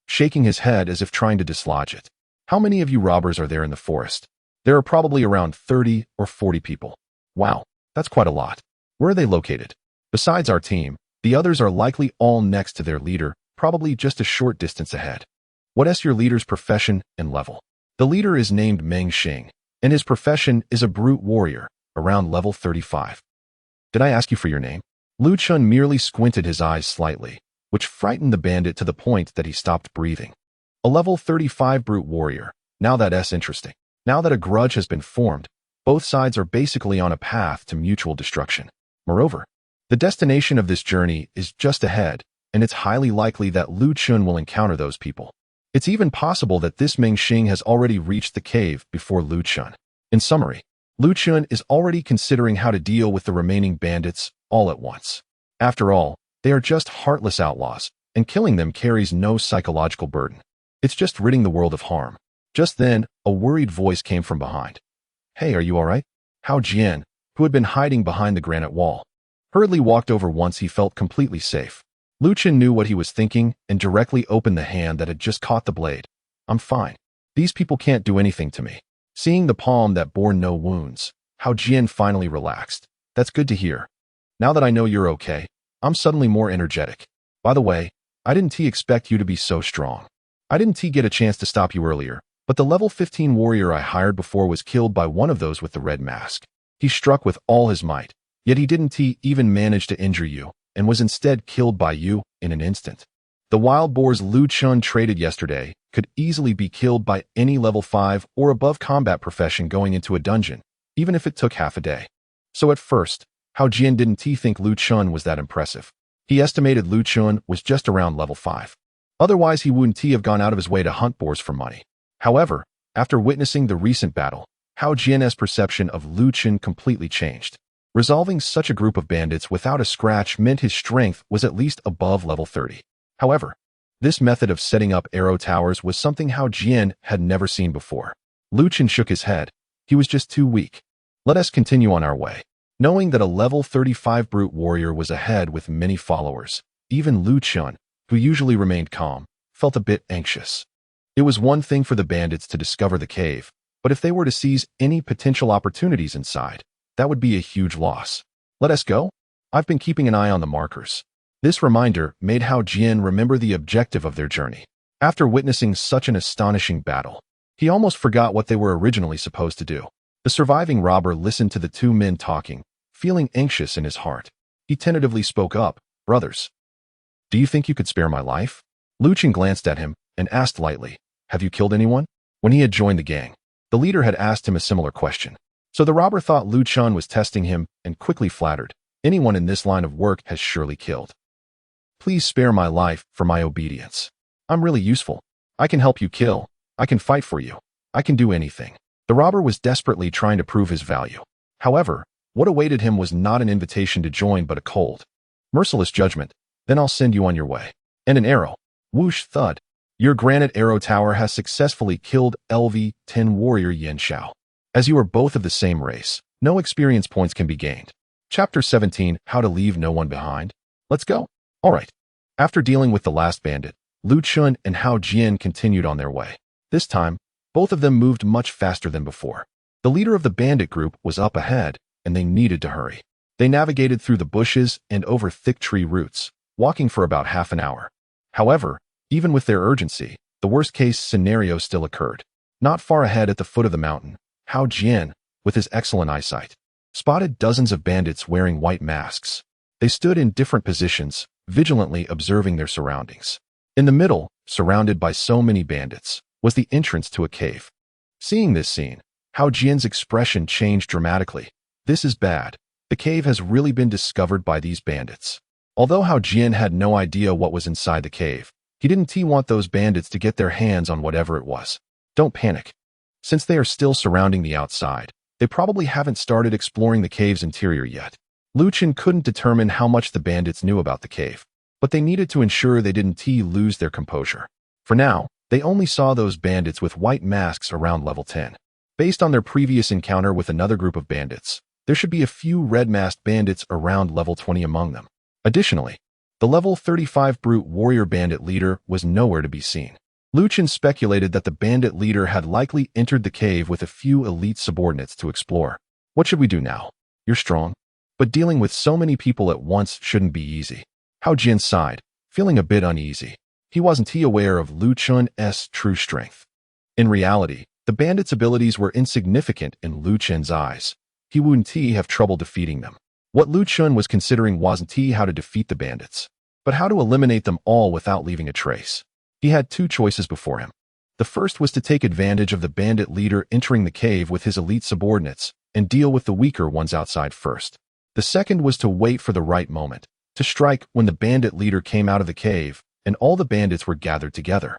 shaking his head as if trying to dislodge it. "How many of you robbers are there in the forest?" "There are probably around 30 or 40 people." "Wow, that's quite a lot. Where are they located?" "Besides our team, the others are likely all next to their leader, probably just a short distance ahead." "What is your leader's profession and level?" "The leader is named Meng Xing, and his profession is a brute warrior, around level 35. "Did I ask you for your name?" Lu Chun merely squinted his eyes slightly, which frightened the bandit to the point that he stopped breathing. A level 35 brute warrior. Now that's interesting. Now that a grudge has been formed, both sides are basically on a path to mutual destruction. Moreover, the destination of this journey is just ahead, and it's highly likely that Lu Chun will encounter those people. It's even possible that this Meng Xing has already reached the cave before Lu Chun. In summary, Lu Chun is already considering how to deal with the remaining bandits all at once. After all, they are just heartless outlaws, and killing them carries no psychological burden. It's just ridding the world of harm. Just then, a worried voice came from behind. "Hey, are you all right?" Hao Jian, who had been hiding behind the granite wall, hurriedly walked over once he felt completely safe. Lu Chun knew what he was thinking and directly opened the hand that had just caught the blade. "I'm fine. These people can't do anything to me." Seeing the palm that bore no wounds, Hao Jian finally relaxed. "That's good to hear. Now that I know you're okay, I'm suddenly more energetic. By the way, I didn't expect you to be so strong. I didn't get a chance to stop you earlier, but the level 15 warrior I hired before was killed by one of those with the red mask. He struck with all his might, yet he didn't even manage to injure you, and was instead killed by you in an instant. The wild boars Lu Chun traded yesterday could easily be killed by any level 5 or above combat profession going into a dungeon, even if it took half a day." So at first, Hao Jian didn't think Lu Chun was that impressive. He estimated Lu Chun was just around level 5. Otherwise, he wouldn't have gone out of his way to hunt boars for money. However, after witnessing the recent battle, Hao Jian's perception of Lu Chun completely changed. Resolving such a group of bandits without a scratch meant his strength was at least above level 30. However, This method of setting up arrow towers was something Hao Jian had never seen before. Lu Chun shook his head. He was just too weak. Let us continue on our way. Knowing that a level 35 brute warrior was ahead with many followers, even Lu Chun, who usually remained calm, felt a bit anxious. It was one thing for the bandits to discover the cave, but if they were to seize any potential opportunities inside, that would be a huge loss. Let us go? I've been keeping an eye on the markers. This reminder made Hao Jian remember the objective of their journey. After witnessing such an astonishing battle, he almost forgot what they were originally supposed to do. The surviving robber listened to the two men talking, feeling anxious in his heart. He tentatively spoke up, "Brothers, do you think you could spare my life?" Lu Chun glanced at him and asked lightly, "Have you killed anyone?" When he had joined the gang, the leader had asked him a similar question. So the robber thought Lu Chun was testing him and quickly flattered, "Anyone in this line of work has surely killed. Please spare my life for my obedience. I'm really useful. I can help you kill. I can fight for you. I can do anything." The robber was desperately trying to prove his value. However, what awaited him was not an invitation to join but a cold, merciless judgment. "Then I'll send you on your way." And an arrow. Whoosh, thud. Your granite arrow tower has successfully killed LV-10 warrior Yan Xiao. As you are both of the same race, no experience points can be gained. Chapter 17, How to Leave No One Behind. Let's go. Alright. After dealing with the last bandit, Lu Chun and Hao Jian continued on their way. This time, both of them moved much faster than before. The leader of the bandit group was up ahead, and they needed to hurry. They navigated through the bushes and over thick tree roots, walking for about half an hour. However, even with their urgency, the worst-case scenario still occurred. Not far ahead at the foot of the mountain, Hao Jian, with his excellent eyesight, spotted dozens of bandits wearing white masks. They stood in different positions, vigilantly observing their surroundings. In the middle, surrounded by so many bandits, was the entrance to a cave. Seeing this scene, Hao Jian's expression changed dramatically. This is bad. The cave has really been discovered by these bandits. Although Hao Jian had no idea what was inside the cave, he didn't want those bandits to get their hands on whatever it was. Don't panic. Since they are still surrounding the outside, they probably haven't started exploring the cave's interior yet. Lu Chun couldn't determine how much the bandits knew about the cave, but they needed to ensure they didn't lose their composure. For now, they only saw those bandits with white masks around level 10. Based on their previous encounter with another group of bandits, there should be a few red-masked bandits around level 20 among them. Additionally, the level 35 brute warrior bandit leader was nowhere to be seen. Lu Chun speculated that the bandit leader had likely entered the cave with a few elite subordinates to explore. What should we do now? You're strong, but dealing with so many people at once shouldn't be easy. Hao Jian sighed, feeling a bit uneasy. He wasn't aware of Lu Chun's true strength. In reality, the bandits' abilities were insignificant in Lu Chun's eyes. He wouldn't have trouble defeating them. What Lu Chun was considering wasn't how to defeat the bandits, but how to eliminate them all without leaving a trace. He had two choices before him. The first was to take advantage of the bandit leader entering the cave with his elite subordinates and deal with the weaker ones outside first. The second was to wait for the right moment, to strike when the bandit leader came out of the cave and all the bandits were gathered together,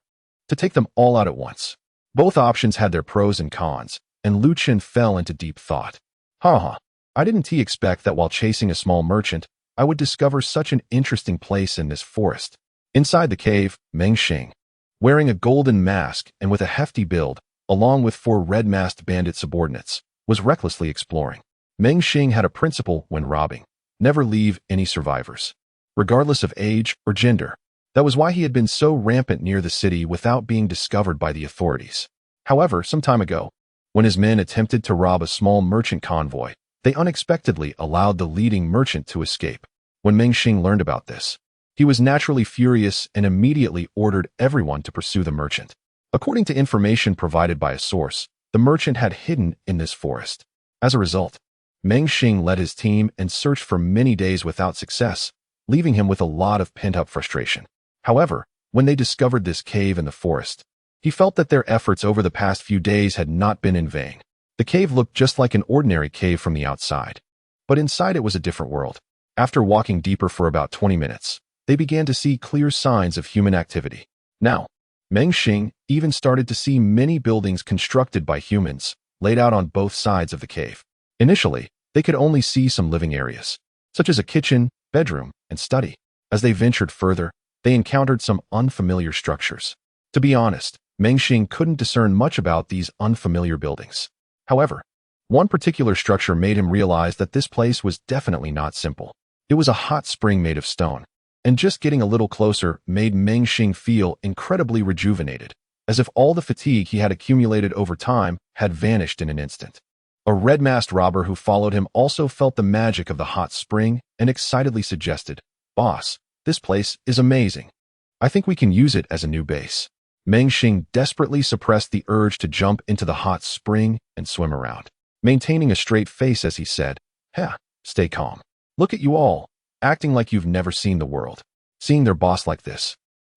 to take them all out at once. Both options had their pros and cons, and Lu Chun fell into deep thought. I didn't expect that while chasing a small merchant, I would discover such an interesting place in this forest. Inside the cave, Meng Xing, wearing a golden mask and with a hefty build, along with 4 red-masked bandit subordinates, was recklessly exploring. Meng Xing had a principle when robbing: never leave any survivors, regardless of age or gender. That was why he had been so rampant near the city without being discovered by the authorities. However, some time ago, when his men attempted to rob a small merchant convoy, they unexpectedly allowed the leading merchant to escape. When Meng Xing learned about this, he was naturally furious and immediately ordered everyone to pursue the merchant. According to information provided by a source, the merchant had hidden in this forest. As a result, Meng Xing led his team and searched for many days without success, leaving him with a lot of pent-up frustration. However, when they discovered this cave in the forest, he felt that their efforts over the past few days had not been in vain. The cave looked just like an ordinary cave from the outside, but inside it was a different world. After walking deeper for about 20 minutes, they began to see clear signs of human activity. Now, Meng Xing even started to see many buildings constructed by humans, laid out on both sides of the cave. Initially, they could only see some living areas, such as a kitchen, bedroom, and study. As they ventured further, they encountered some unfamiliar structures. To be honest, Meng Xing couldn't discern much about these unfamiliar buildings. However, one particular structure made him realize that this place was definitely not simple. It was a hot spring made of stone, and just getting a little closer made Meng Xing feel incredibly rejuvenated, as if all the fatigue he had accumulated over time had vanished in an instant. A red-masked robber who followed him also felt the magic of the hot spring and excitedly suggested, "Boss, this place is amazing. I think we can use it as a new base." Meng Xing desperately suppressed the urge to jump into the hot spring and swim around, maintaining a straight face as he said, "Stay calm. Look at you all, acting like you've never seen the world." Seeing their boss like this,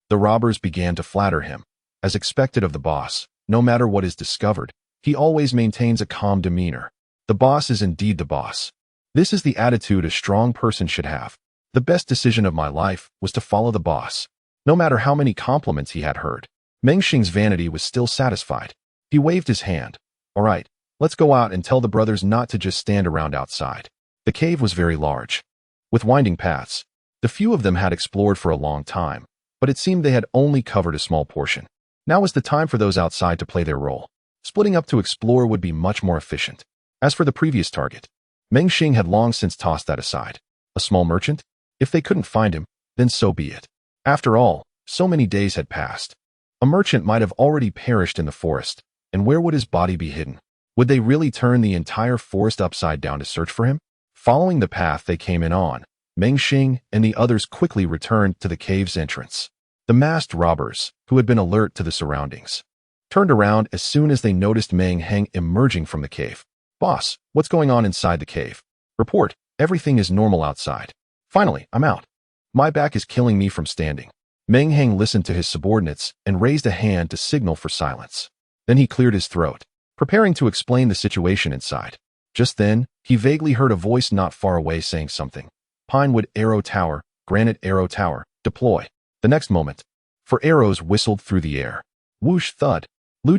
the robbers began to flatter him. As expected of the boss, no matter what is discovered, he always maintains a calm demeanor. The boss is indeed the boss. This is the attitude a strong person should have. The best decision of my life was to follow the boss. No matter how many compliments he had heard, Meng Xing's vanity was still satisfied. He waved his hand. "All right, let's go out and tell the brothers not to just stand around outside." The cave was very large, with winding paths. The few of them had explored for a long time, but it seemed they had only covered a small portion. Now was the time for those outside to play their role. Splitting up to explore would be much more efficient. As for the previous target, Meng Xing had long since tossed that aside. A small merchant? If they couldn't find him, then so be it. After all, so many days had passed. A merchant might have already perished in the forest, and where would his body be hidden? Would they really turn the entire forest upside down to search for him? Following the path they came in on, Meng Xing and the others quickly returned to the cave's entrance. The masked robbers, who had been alert to the surroundings, turned around as soon as they noticed Meng Xing emerging from the cave. "Boss, what's going on inside the cave?" "Report, everything is normal outside. Finally, I'm out. My back is killing me from standing." Meng Xing listened to his subordinates and raised a hand to signal for silence. Then he cleared his throat, preparing to explain the situation inside. Just then, he vaguely heard a voice not far away saying something. "Pinewood Arrow Tower, Granite Arrow Tower, deploy." The next moment, 4 arrows whistled through the air. Whoosh thud.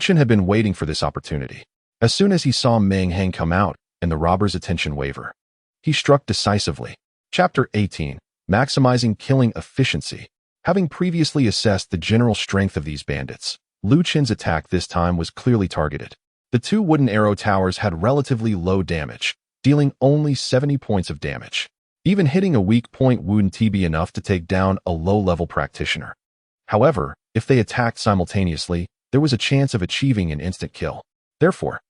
Chun had been waiting for this opportunity. As soon as he saw Meng Xing come out and the robber's attention waver, he struck decisively. Chapter 18. Maximizing Killing Efficiency. Having previously assessed the general strength of these bandits, Chun's attack this time was clearly targeted. The 2 wooden arrow towers had relatively low damage, dealing only 70 points of damage. Even hitting a weak point wouldn't be enough to take down a low-level practitioner. However, if they attacked simultaneously, there was a chance of achieving an instant kill. Therefore,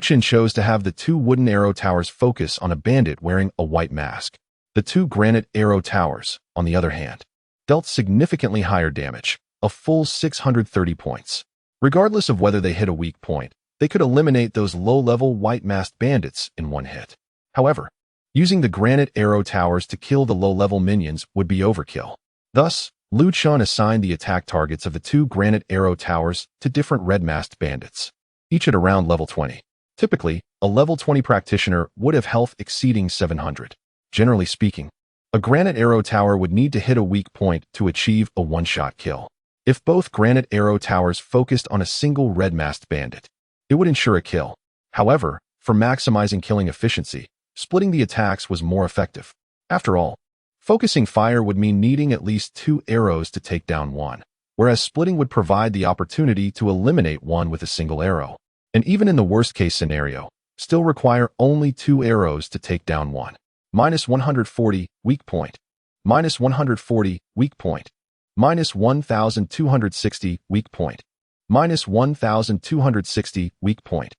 Chun chose to have the 2 wooden arrow towers focus on a bandit wearing a white mask. The 2 granite arrow towers, on the other hand, dealt significantly higher damage, a full 630 points. Regardless of whether they hit a weak point, they could eliminate those low-level white-masked bandits in one hit. However, using the granite arrow towers to kill the low-level minions would be overkill. Thus, Chun assigned the attack targets of the 2 granite arrow towers to different red-masked bandits, each at around level 20. Typically, a level 20 practitioner would have health exceeding 700. Generally speaking, a granite arrow tower would need to hit a weak point to achieve a one-shot kill. If both granite arrow towers focused on a single red-masked bandit, it would ensure a kill. However, for maximizing killing efficiency, splitting the attacks was more effective. After all, focusing fire would mean needing at least 2 arrows to take down one, whereas splitting would provide the opportunity to eliminate one with a single arrow. And even in the worst-case scenario, still require only 2 arrows to take down one. Minus 140, weak point. Minus 140, weak point. Minus 1,260, weak point. Minus 1,260, weak point.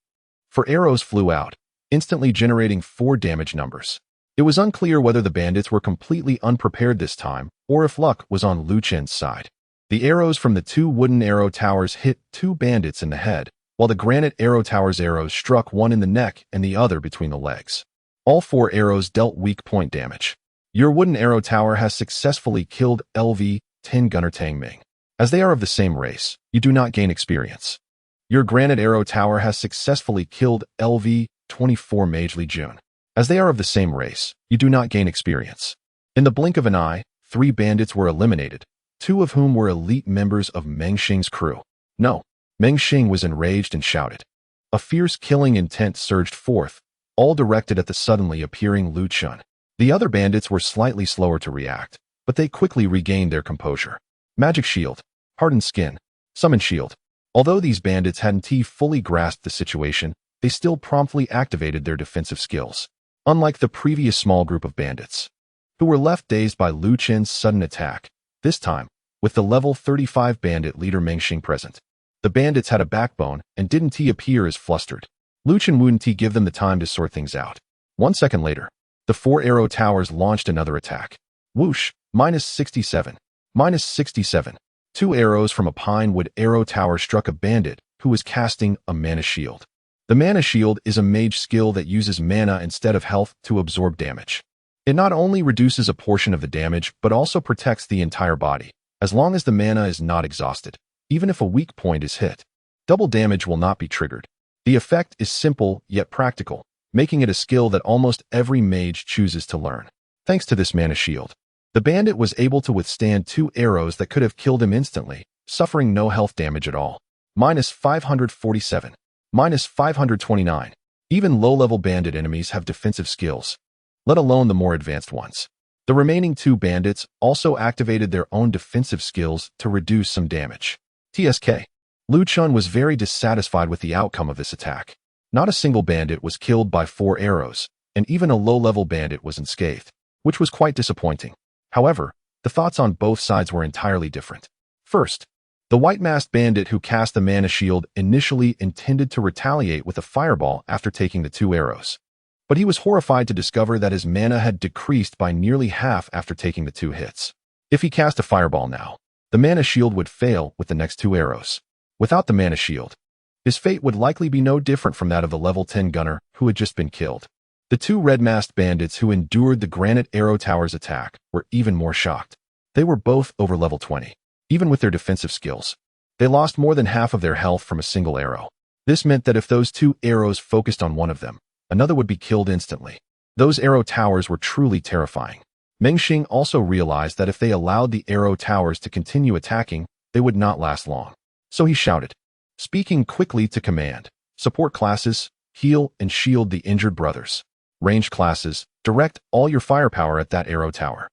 4 arrows flew out, instantly generating 4 damage numbers. It was unclear whether the bandits were completely unprepared this time, or if luck was on Chun's side. The arrows from the 2 wooden arrow towers hit 2 bandits in the head, while the granite arrow tower's arrows struck one in the neck and the other between the legs. All 4 arrows dealt weak point damage. Your wooden arrow tower has successfully killed LV-10 Gunner Tang Ming. As they are of the same race, you do not gain experience. Your granite arrow tower has successfully killed LV-24 Mage Li Jun. As they are of the same race, you do not gain experience. In the blink of an eye, 3 bandits were eliminated, 2 of whom were elite members of Meng Xing's crew. No, Meng Xing was enraged and shouted. A fierce killing intent surged forth, all directed at the suddenly appearing Chun. The other bandits were slightly slower to react, but they quickly regained their composure. Magic Shield, Hardened Skin, Summon Shield. Although these bandits hadn't fully grasped the situation, they still promptly activated their defensive skills. Unlike the previous small group of bandits, who were left dazed by Lu Chen's sudden attack, this time, with the level 35 bandit leader Mengxing present, the bandits had a backbone and didn't appear as flustered. Lu Chen wouldn't give them the time to sort things out. 1 second later, the 4 arrow towers launched another attack. Whoosh, -67, -67. 2 arrows from a pine wood arrow tower struck a bandit who was casting a mana shield. The mana shield is a mage skill that uses mana instead of health to absorb damage. It not only reduces a portion of the damage, but also protects the entire body, as long as the mana is not exhausted. Even if a weak point is hit, double damage will not be triggered. The effect is simple yet practical, making it a skill that almost every mage chooses to learn. Thanks to this mana shield, the bandit was able to withstand 2 arrows that could have killed him instantly, suffering no health damage at all. -547, -529. Even low-level bandit enemies have defensive skills, let alone the more advanced ones. The remaining 2 bandits also activated their own defensive skills to reduce some damage. TSK. Lu Chun was very dissatisfied with the outcome of this attack. Not a single bandit was killed by 4 arrows, and even a low-level bandit was unscathed, which was quite disappointing. However, the thoughts on both sides were entirely different. First, the white-masked bandit who cast the mana shield initially intended to retaliate with a fireball after taking the 2 arrows. But he was horrified to discover that his mana had decreased by nearly half after taking the 2 hits. If he cast a fireball now, the mana shield would fail with the next 2 arrows. Without the mana shield, his fate would likely be no different from that of the level 10 gunner who had just been killed. The 2 red-masked bandits who endured the granite arrow tower's attack were even more shocked. They were both over level 20. Even with their defensive skills, they lost more than half of their health from a single arrow. This meant that if those 2 arrows focused on one of them, another would be killed instantly. Those arrow towers were truly terrifying. Mengxing also realized that if they allowed the arrow towers to continue attacking, they would not last long. So he shouted, speaking quickly to command, support classes, heal and shield the injured brothers. Ranged classes, direct all your firepower at that arrow tower.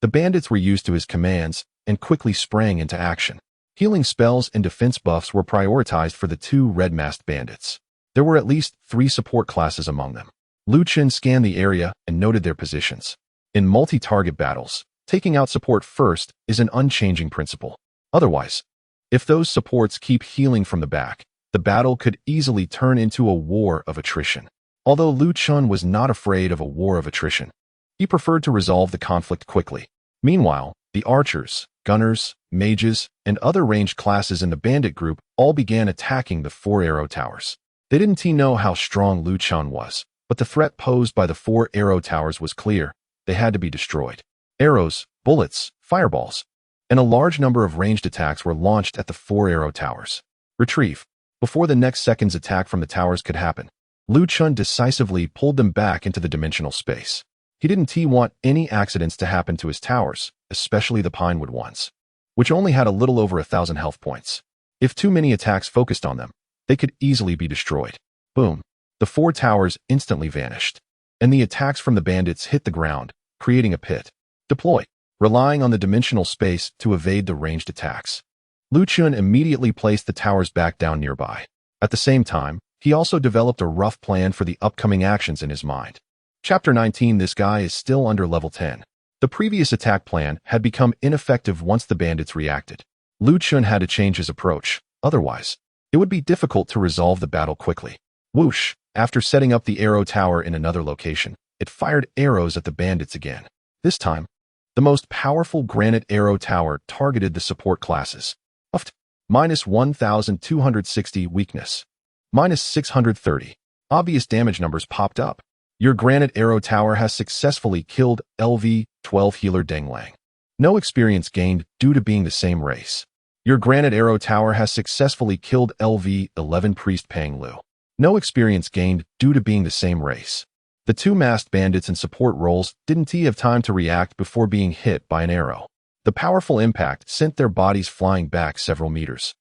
The bandits were used to his commands and quickly sprang into action. Healing spells and defense buffs were prioritized for the 2 red-masked bandits. There were at least 3 support classes among them. Lu Chen scanned the area and noted their positions. In multi-target battles, taking out support first is an unchanging principle. Otherwise, if those supports keep healing from the back, the battle could easily turn into a war of attrition. Although Lu Chun was not afraid of a war of attrition, he preferred to resolve the conflict quickly. Meanwhile, the archers, gunners, mages, and other ranged classes in the bandit group all began attacking the 4 arrow towers. They didn't know how strong Lu Chun was, but the threat posed by the 4 arrow towers was clear. They had to be destroyed. Arrows, bullets, fireballs, and a large number of ranged attacks were launched at the 4 arrow towers. Retrieve. Before the next second's attack from the towers could happen, Lu Chun decisively pulled them back into the dimensional space. He didn't want any accidents to happen to his towers, especially the pinewood ones, which only had a little over 1,000 health points. If too many attacks focused on them, they could easily be destroyed. Boom. The 4 towers instantly vanished, and the attacks from the bandits hit the ground, creating a pit. Deploy. Relying on the dimensional space to evade the ranged attacks, Lu Chun immediately placed the towers back down nearby. At the same time, he also developed a rough plan for the upcoming actions in his mind. Chapter 19. This guy is still under level 10. The previous attack plan had become ineffective once the bandits reacted. Lu Chun had to change his approach, otherwise, it would be difficult to resolve the battle quickly. Whoosh! After setting up the arrow tower in another location, it fired arrows at the bandits again. This time, the most powerful granite arrow tower targeted the support classes. Uft. -1,260 weakness. -630. Obvious damage numbers popped up. Your granite arrow tower has successfully killed LV-12 healer Denglang. No experience gained due to being the same race. Your granite arrow tower has successfully killed LV-11 priest Pang Lu. No experience gained due to being the same race. The 2 masked bandits in support roles didn't have time to react before being hit by an arrow. The powerful impact sent their bodies flying back several meters,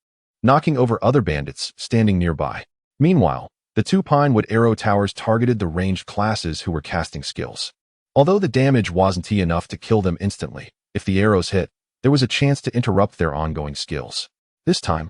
knocking over other bandits standing nearby. Meanwhile, the 2 pinewood arrow towers targeted the ranged classes who were casting skills. Although the damage wasn't enough to kill them instantly, if the arrows hit, there was a chance to interrupt their ongoing skills. This time,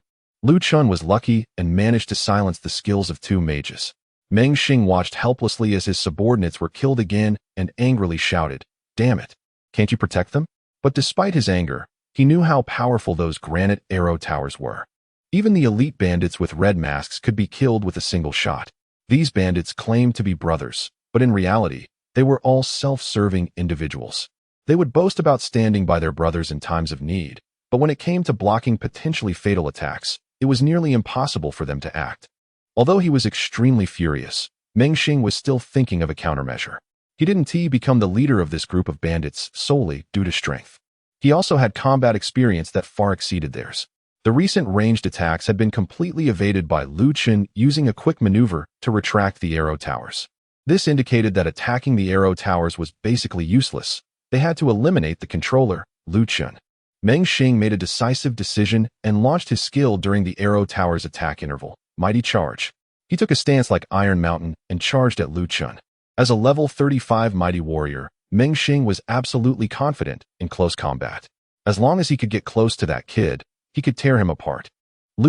Chun was lucky and managed to silence the skills of two mages. Xing watched helplessly as his subordinates were killed again and angrily shouted, "Damn it! Can't you protect them?" But despite his anger, he knew how powerful those granite arrow towers were. Even the elite bandits with red masks could be killed with a single shot. These bandits claimed to be brothers, but in reality, they were all self-serving individuals. They would boast about standing by their brothers in times of need, but when it came to blocking potentially fatal attacks, it was nearly impossible for them to act. Although he was extremely furious, Xing was still thinking of a countermeasure. He didn't become the leader of this group of bandits solely due to strength. He also had combat experience that far exceeded theirs. The recent ranged attacks had been completely evaded by Chun using a quick maneuver to retract the arrow towers. This indicated that attacking the arrow towers was basically useless. They had to eliminate the controller, Chun. Xing made a decisive decision and launched his skill during the arrow tower's attack interval, Mighty Charge. He took a stance like Iron Mountain and charged at Chun. As a level 35 mighty warrior, Xing was absolutely confident in close combat. As long as he could get close to that kid, he could tear him apart.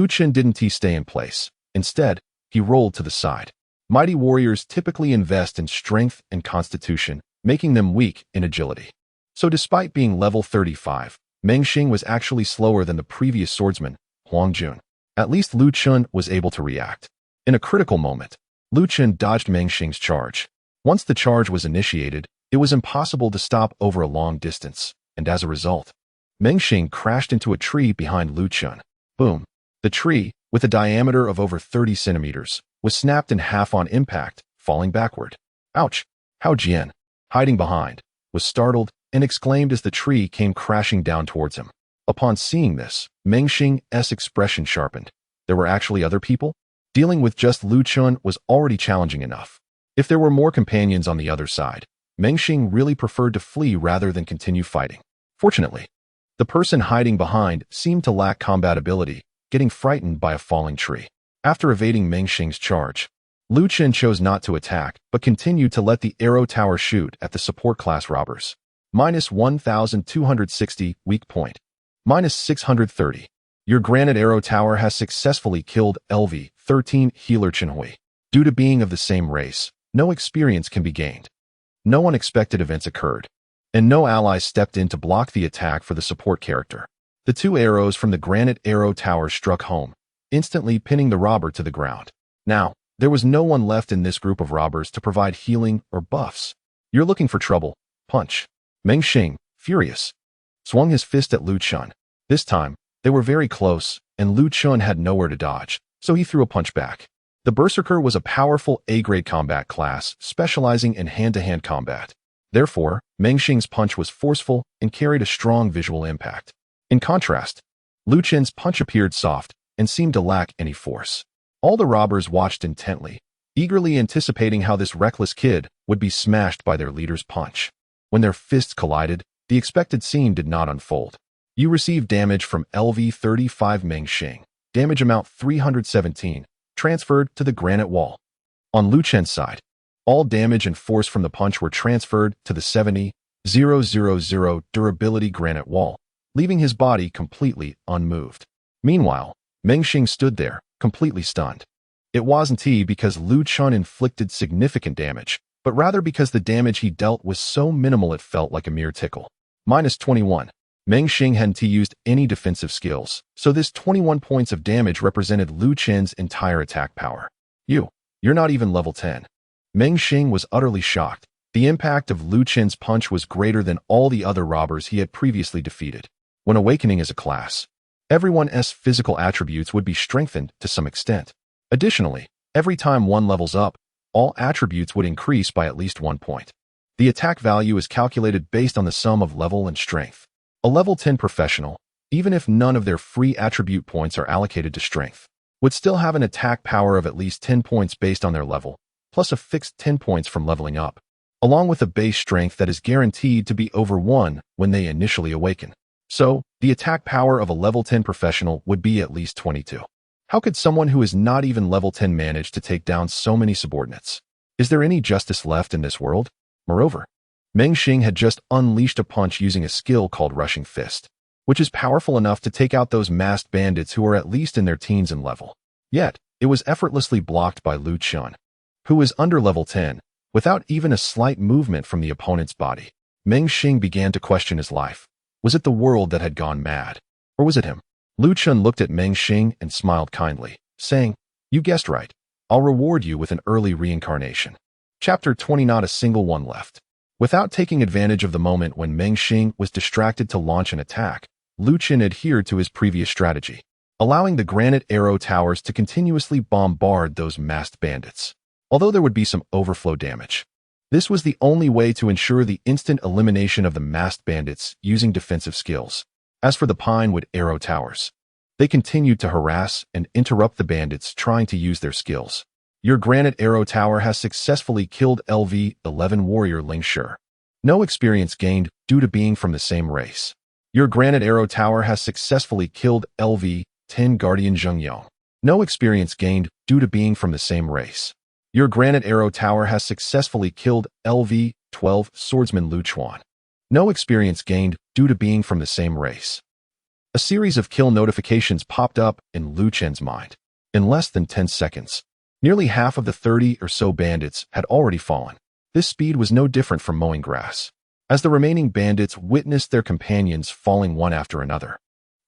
Chun didn't stay in place. Instead, he rolled to the side. Mighty warriors typically invest in strength and constitution, making them weak in agility. So despite being level 35, Xing was actually slower than the previous swordsman, Huangjun. At least Chun was able to react. In a critical moment, Chun dodged Xing's charge. Once the charge was initiated, it was impossible to stop over a long distance, and as a result, Xing crashed into a tree behind Chun. Boom. The tree, with a diameter of over 30 centimeters, was snapped in half on impact, falling backward. Ouch! Hao Jian, hiding behind, was startled and exclaimed as the tree came crashing down towards him. Upon seeing this, Xing's expression sharpened. There were actually other people? Dealing with just Chun was already challenging enough. If there were more companions on the other side, Xing really preferred to flee rather than continue fighting. Fortunately, the person hiding behind seemed to lack combat ability, getting frightened by a falling tree. After evading Xing's charge, Chun chose not to attack, but continued to let the arrow tower shoot at the support class robbers. Minus 1,260, weak point. Minus 630. Your granite arrow tower has successfully killed LV-13 healer Chenhui. Due to being of the same race, no experience can be gained. No unexpected events occurred, and no allies stepped in to block the attack for the support character. The two arrows from the granite arrow tower struck home, instantly pinning the robber to the ground. Now, there was no one left in this group of robbers to provide healing or buffs. You're looking for trouble. Punch. Xing, furious, swung his fist at Chun. This time, they were very close, and Chun had nowhere to dodge, so he threw a punch back. The Berserker was a powerful A-grade combat class, specializing in hand-to-hand combat. Therefore, Xing's punch was forceful and carried a strong visual impact. In contrast, Chun's punch appeared soft and seemed to lack any force. All the robbers watched intently, eagerly anticipating how this reckless kid would be smashed by their leader's punch. When their fists collided, the expected scene did not unfold. You received damage from LV-35 Xing. Damage amount 317, transferred to the granite wall. On Chun's side, all damage and force from the punch were transferred to the 70,000 durability granite wall, leaving his body completely unmoved. Meanwhile, Xing stood there, completely stunned. It wasn't because Chun inflicted significant damage, but rather because the damage he dealt was so minimal it felt like a mere tickle. Minus 21. Xing hadn't used any defensive skills, so this 21 points of damage represented Chun's entire attack power. You're not even level 10. Xing was utterly shocked. The impact of Chun's punch was greater than all the other robbers he had previously defeated. When awakening as a class, everyone's physical attributes would be strengthened to some extent. Additionally, every time one levels up, all attributes would increase by at least 1 point. The attack value is calculated based on the sum of level and strength. A level 10 professional, even if none of their free attribute points are allocated to strength, would still have an attack power of at least 10 points based on their level, plus a fixed 10 points from leveling up, along with a base strength that is guaranteed to be over 1 when they initially awaken. So, the attack power of a level 10 professional would be at least 22. How could someone who is not even level 10 manage to take down so many subordinates? Is there any justice left in this world? Moreover, Xing had just unleashed a punch using a skill called Rushing Fist. which is powerful enough to take out those masked bandits who are at least in their teens in level. Yet, it was effortlessly blocked by Chun, who is under level 10, without even a slight movement from the opponent's body. Xing began to question his life. Was it the world that had gone mad? Or was it him? Chun looked at Xing and smiled kindly, saying, "You guessed right. I'll reward you with an early reincarnation." Chapter 20. Not a single one left. Without taking advantage of the moment when Xing was distracted to launch an attack, Chun adhered to his previous strategy, allowing the granite arrow towers to continuously bombard those masked bandits, although there would be some overflow damage. This was the only way to ensure the instant elimination of the masked bandits using defensive skills. As for the pinewood arrow towers, they continued to harass and interrupt the bandits trying to use their skills. Your granite arrow tower has successfully killed LV-11 warrior Ling Shi. No experience gained due to being from the same race. Your granite arrow tower has successfully killed LV-10 guardian Zheng Yong. No experience gained due to being from the same race. Your granite arrow tower has successfully killed LV-12 swordsman Lu Chuan. No experience gained due to being from the same race. A series of kill notifications popped up in Lu Chen's mind. In less than 10 seconds, nearly half of the 30 or so bandits had already fallen. This speed was no different from mowing grass. As the remaining bandits witnessed their companions falling one after another,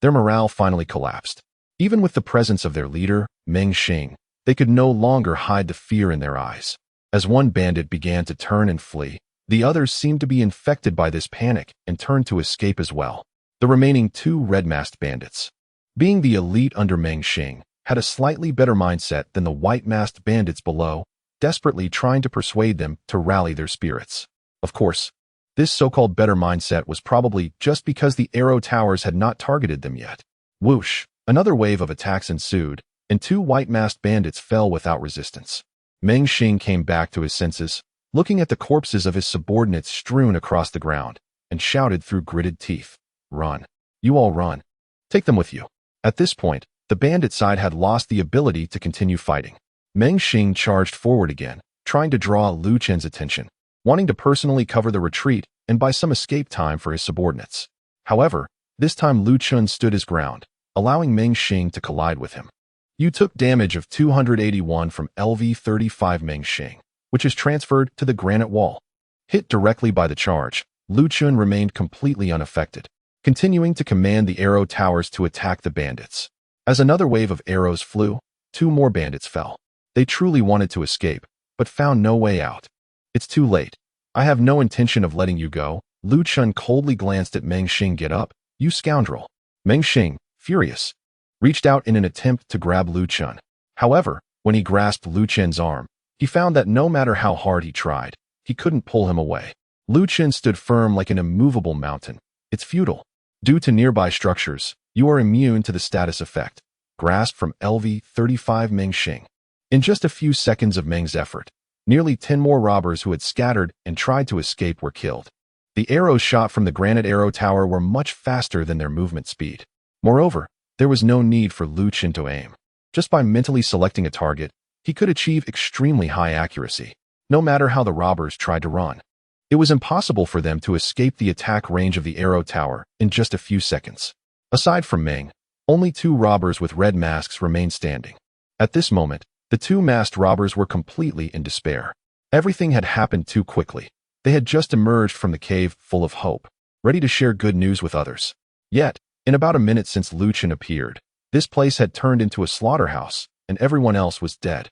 their morale finally collapsed. Even with the presence of their leader, Xing, they could no longer hide the fear in their eyes. As one bandit began to turn and flee, the others seemed to be infected by this panic and turned to escape as well. The remaining two red-masked bandits, being the elite under Xing, had a slightly better mindset than the white-masked bandits below, desperately trying to persuade them to rally their spirits. Of course, this so-called better mindset was probably just because the arrow towers had not targeted them yet. Whoosh! Another wave of attacks ensued, and two white-masked bandits fell without resistance. Xing came back to his senses, looking at the corpses of his subordinates strewn across the ground, and shouted through gritted teeth, "Run! You all run! Take them with you!" At this point, the bandit side had lost the ability to continue fighting. Xing charged forward again, trying to draw Lu Chen's attention, wanting to personally cover the retreat and buy some escape time for his subordinates. However, this time Lu Chun stood his ground, allowing Xing to collide with him. You took damage of 281 from LV-35 Xing, which is transferred to the granite wall. Hit directly by the charge, Lu Chun remained completely unaffected, continuing to command the arrow towers to attack the bandits. As another wave of arrows flew, two more bandits fell. They truly wanted to escape, but found no way out. "It's too late. I have no intention of letting you go." Lu Chun coldly glanced at Xing. "Get up, you scoundrel." Xing, furious, reached out in an attempt to grab Lu Chun. However, when he grasped Lu Chen's arm, he found that no matter how hard he tried, he couldn't pull him away. Lu Chen stood firm like an immovable mountain. "It's futile. Due to nearby structures, you are immune to the status effect." Grasp from LV-35 Xing. In just a few seconds of Meng's effort, nearly 10 more robbers who had scattered and tried to escape were killed. The arrows shot from the granite arrow tower were much faster than their movement speed. Moreover, there was no need for Lu Chen to aim. Just by mentally selecting a target, he could achieve extremely high accuracy, no matter how the robbers tried to run. It was impossible for them to escape the attack range of the arrow tower in just a few seconds. Aside from Meng, only two robbers with red masks remained standing. At this moment, the two masked robbers were completely in despair. Everything had happened too quickly. They had just emerged from the cave full of hope, ready to share good news with others. Yet, in about a minute since Lu Chen appeared, this place had turned into a slaughterhouse, and everyone else was dead.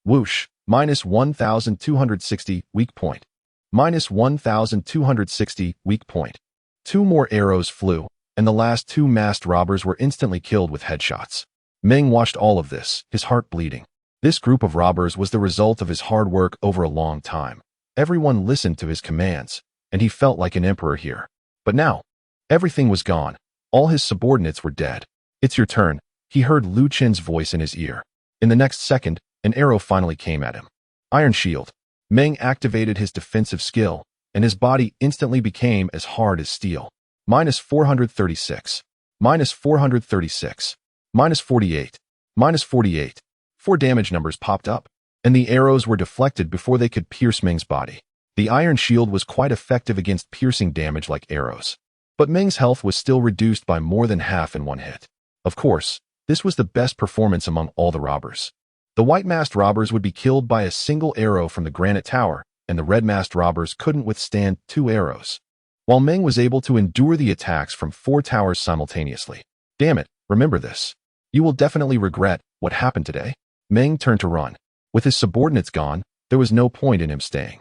Whoosh, -1260, weak point. -1260, weak point. Two more arrows flew, and the last two masked robbers were instantly killed with headshots. Meng watched all of this, his heart bleeding. This group of robbers was the result of his hard work over a long time. Everyone listened to his commands, and he felt like an emperor here. But now, everything was gone. All his subordinates were dead. "It's your turn," he heard Lu Chen's voice in his ear. In the next second, an arrow finally came at him. Iron Shield. Meng activated his defensive skill, and his body instantly became as hard as steel. -436. -436. -48. -48. 4 damage numbers popped up, and the arrows were deflected before they could pierce Meng's body. The Iron Shield was quite effective against piercing damage like arrows. but Meng's health was still reduced by more than half in one hit. Of course, this was the best performance among all the robbers. The white-masked robbers would be killed by a single arrow from the granite tower, and the red-masked robbers couldn't withstand 2 arrows, while Meng was able to endure the attacks from 4 towers simultaneously. Damn it, remember this. You will definitely regret what happened today. Meng turned to run. With his subordinates gone, there was no point in him staying.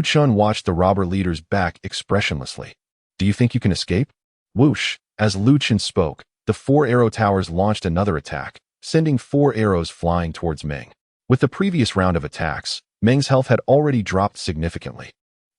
Chun watched the robber leaders back expressionlessly. Do you think you can escape? Whoosh! As Chun spoke, the 4 arrow towers launched another attack, sending 4 arrows flying towards Meng. With the previous round of attacks, Meng's health had already dropped significantly.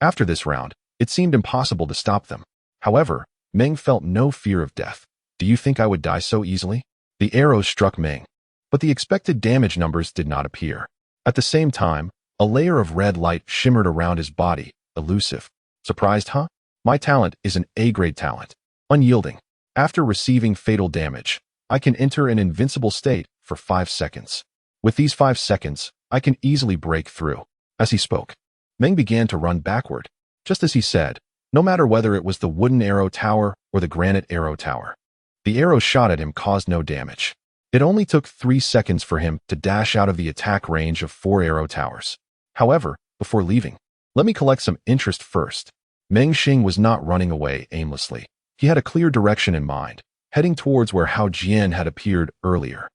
After this round, it seemed impossible to stop them. However, Meng felt no fear of death. Do you think I would die so easily? The arrows struck Meng, but the expected damage numbers did not appear. At the same time, a layer of red light shimmered around his body, elusive. Surprised, huh? My talent is an A-grade talent. Unyielding. After receiving fatal damage, I can enter an invincible state for 5 seconds. With these 5 seconds, I can easily break through. As he spoke, Meng began to run backward. Just as he said, no matter whether it was the wooden arrow tower or the granite arrow tower, the arrows shot at him caused no damage. It only took 3 seconds for him to dash out of the attack range of 4 arrow towers. However, before leaving, let me collect some interest first. Meng Xing was not running away aimlessly. He had a clear direction in mind, heading towards where Hao Jian had appeared earlier.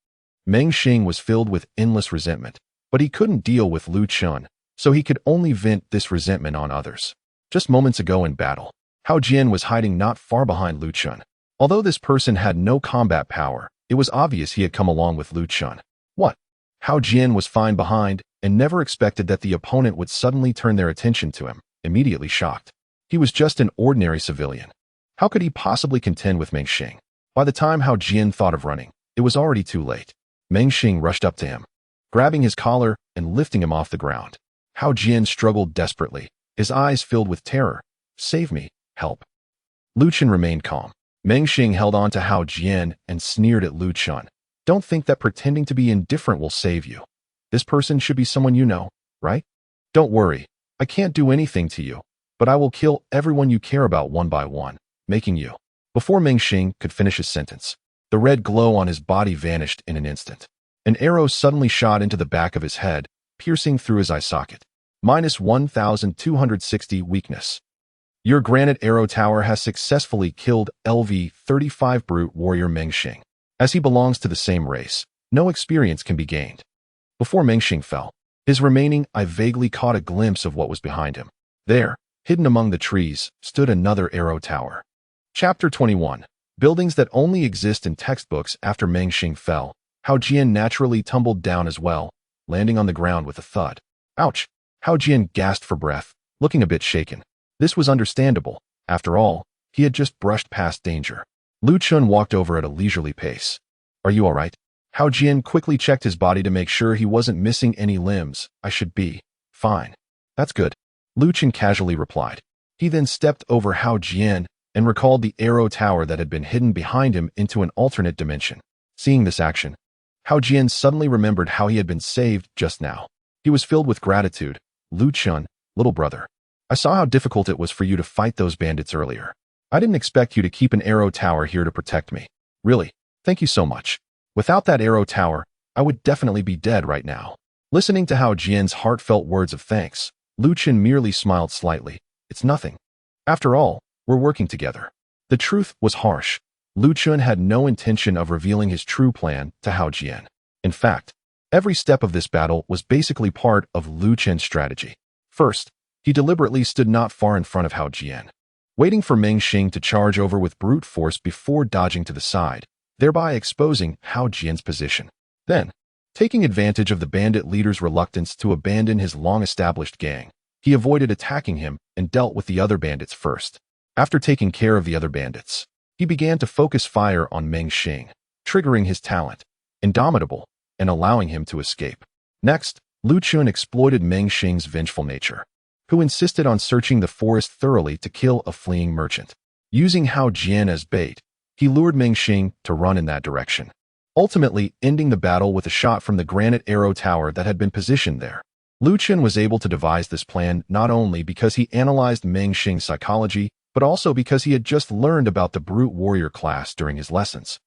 Meng Xing was filled with endless resentment, but he couldn't deal with Chun, so he could only vent this resentment on others. Just moments ago in battle, Hao Jian was hiding not far behind Chun. Although this person had no combat power, it was obvious he had come along with Chun. What? Hao Jian was fine behind and never expected that the opponent would suddenly turn their attention to him, immediately shocked. He was just an ordinary civilian. How could he possibly contend with Meng Xing? By the time Hao Jian thought of running, it was already too late. Meng Xing rushed up to him, grabbing his collar and lifting him off the ground. Hao Jian struggled desperately, his eyes filled with terror. Save me, help. Chun remained calm. Meng Xing held on to Hao Jian and sneered at Chun. Don't think that pretending to be indifferent will save you. This person should be someone you know, right? Don't worry, I can't do anything to you, but I will kill everyone you care about one by one, making you. Before Meng Xing could finish his sentence, the red glow on his body vanished in an instant. An arrow suddenly shot into the back of his head, piercing through his eye socket. Minus 1,260 weakness. Your granite arrow tower has successfully killed LV-35 brute warrior Meng Xing. As he belongs to the same race, no experience can be gained. Before Meng Xing fell, his remaining eye vaguely caught a glimpse of what was behind him. There, hidden among the trees, stood another arrow tower. Chapter 21. Buildings that only exist in textbooks. After Meng Xing fell, Hao Jian naturally tumbled down as well, landing on the ground with a thud. Ouch! Hao Jian gasped for breath, looking a bit shaken. This was understandable. After all, he had just brushed past danger. Chun walked over at a leisurely pace. Are you all right? Hao Jian quickly checked his body to make sure he wasn't missing any limbs. I should be fine. That's good. Chun casually replied. He then stepped over Hao Jian and recalled the arrow tower that had been hidden behind him into an alternate dimension. Seeing this action, Hao Jian suddenly remembered how he had been saved just now. He was filled with gratitude. Chun, little brother, I saw how difficult it was for you to fight those bandits earlier. I didn't expect you to keep an arrow tower here to protect me. Really, thank you so much. Without that arrow tower, I would definitely be dead right now. Listening to Hao Jian's heartfelt words of thanks, Chun merely smiled slightly. It's nothing. After all, we're working together. The truth was harsh. Chun had no intention of revealing his true plan to Hao Jian. In fact, every step of this battle was basically part of Chun's strategy. First, he deliberately stood not far in front of Hao Jian, waiting for Meng Xing to charge over with brute force before dodging to the side, thereby exposing Hao Jian's position. Then, taking advantage of the bandit leader's reluctance to abandon his long-established gang, he avoided attacking him and dealt with the other bandits first. After taking care of the other bandits, he began to focus fire on Meng Xing, triggering his talent, Indomitable, and allowing him to escape. Next, Chun exploited Meng Xing's vengeful nature, who insisted on searching the forest thoroughly to kill a fleeing merchant. Using Hao Jian as bait, he lured Meng Xing to run in that direction, ultimately ending the battle with a shot from the granite arrow tower that had been positioned there. Chun was able to devise this plan not only because he analyzed Meng Xing's psychology, but also because he had just learned about the Brute Warrior class during his lessons.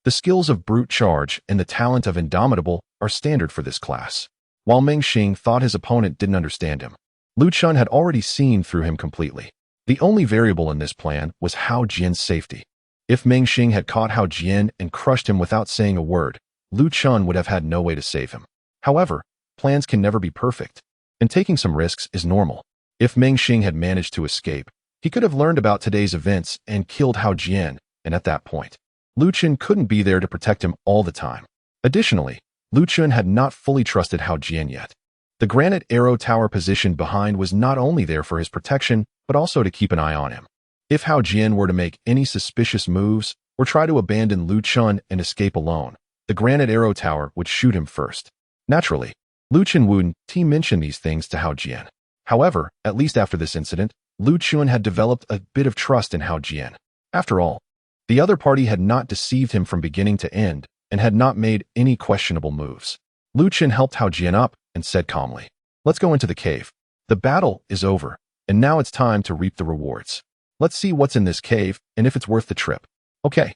The skills of Brute Charge and the talent of Indomitable are standard for this class. While Meng Xing thought his opponent didn't understand him, Lu Chun had already seen through him completely. The only variable in this plan was Hao Jian's safety. If Meng Xing had caught Hao Jian and crushed him without saying a word, Lu Chun would have had no way to save him. However, plans can never be perfect, and taking some risks is normal. If Meng Xing had managed to escape, he could have learned about today's events and killed Hao Jian, and at that point, Lu Chun couldn't be there to protect him all the time. Additionally, Lu Chun had not fully trusted Hao Jian yet. The granite arrow tower positioned behind was not only there for his protection, but also to keep an eye on him. If Hao Jian were to make any suspicious moves or try to abandon Lu Chun and escape alone, the granite arrow tower would shoot him first. Naturally, Lu Chun wouldn't mention these things to Hao Jian. However, at least after this incident, Lu Chun had developed a bit of trust in Hao Jian. After all, the other party had not deceived him from beginning to end and had not made any questionable moves. Lu Chun helped Hao Jian up and said calmly, "Let's go into the cave. The battle is over, and now it's time to reap the rewards. Let's see what's in this cave and if it's worth the trip." Okay.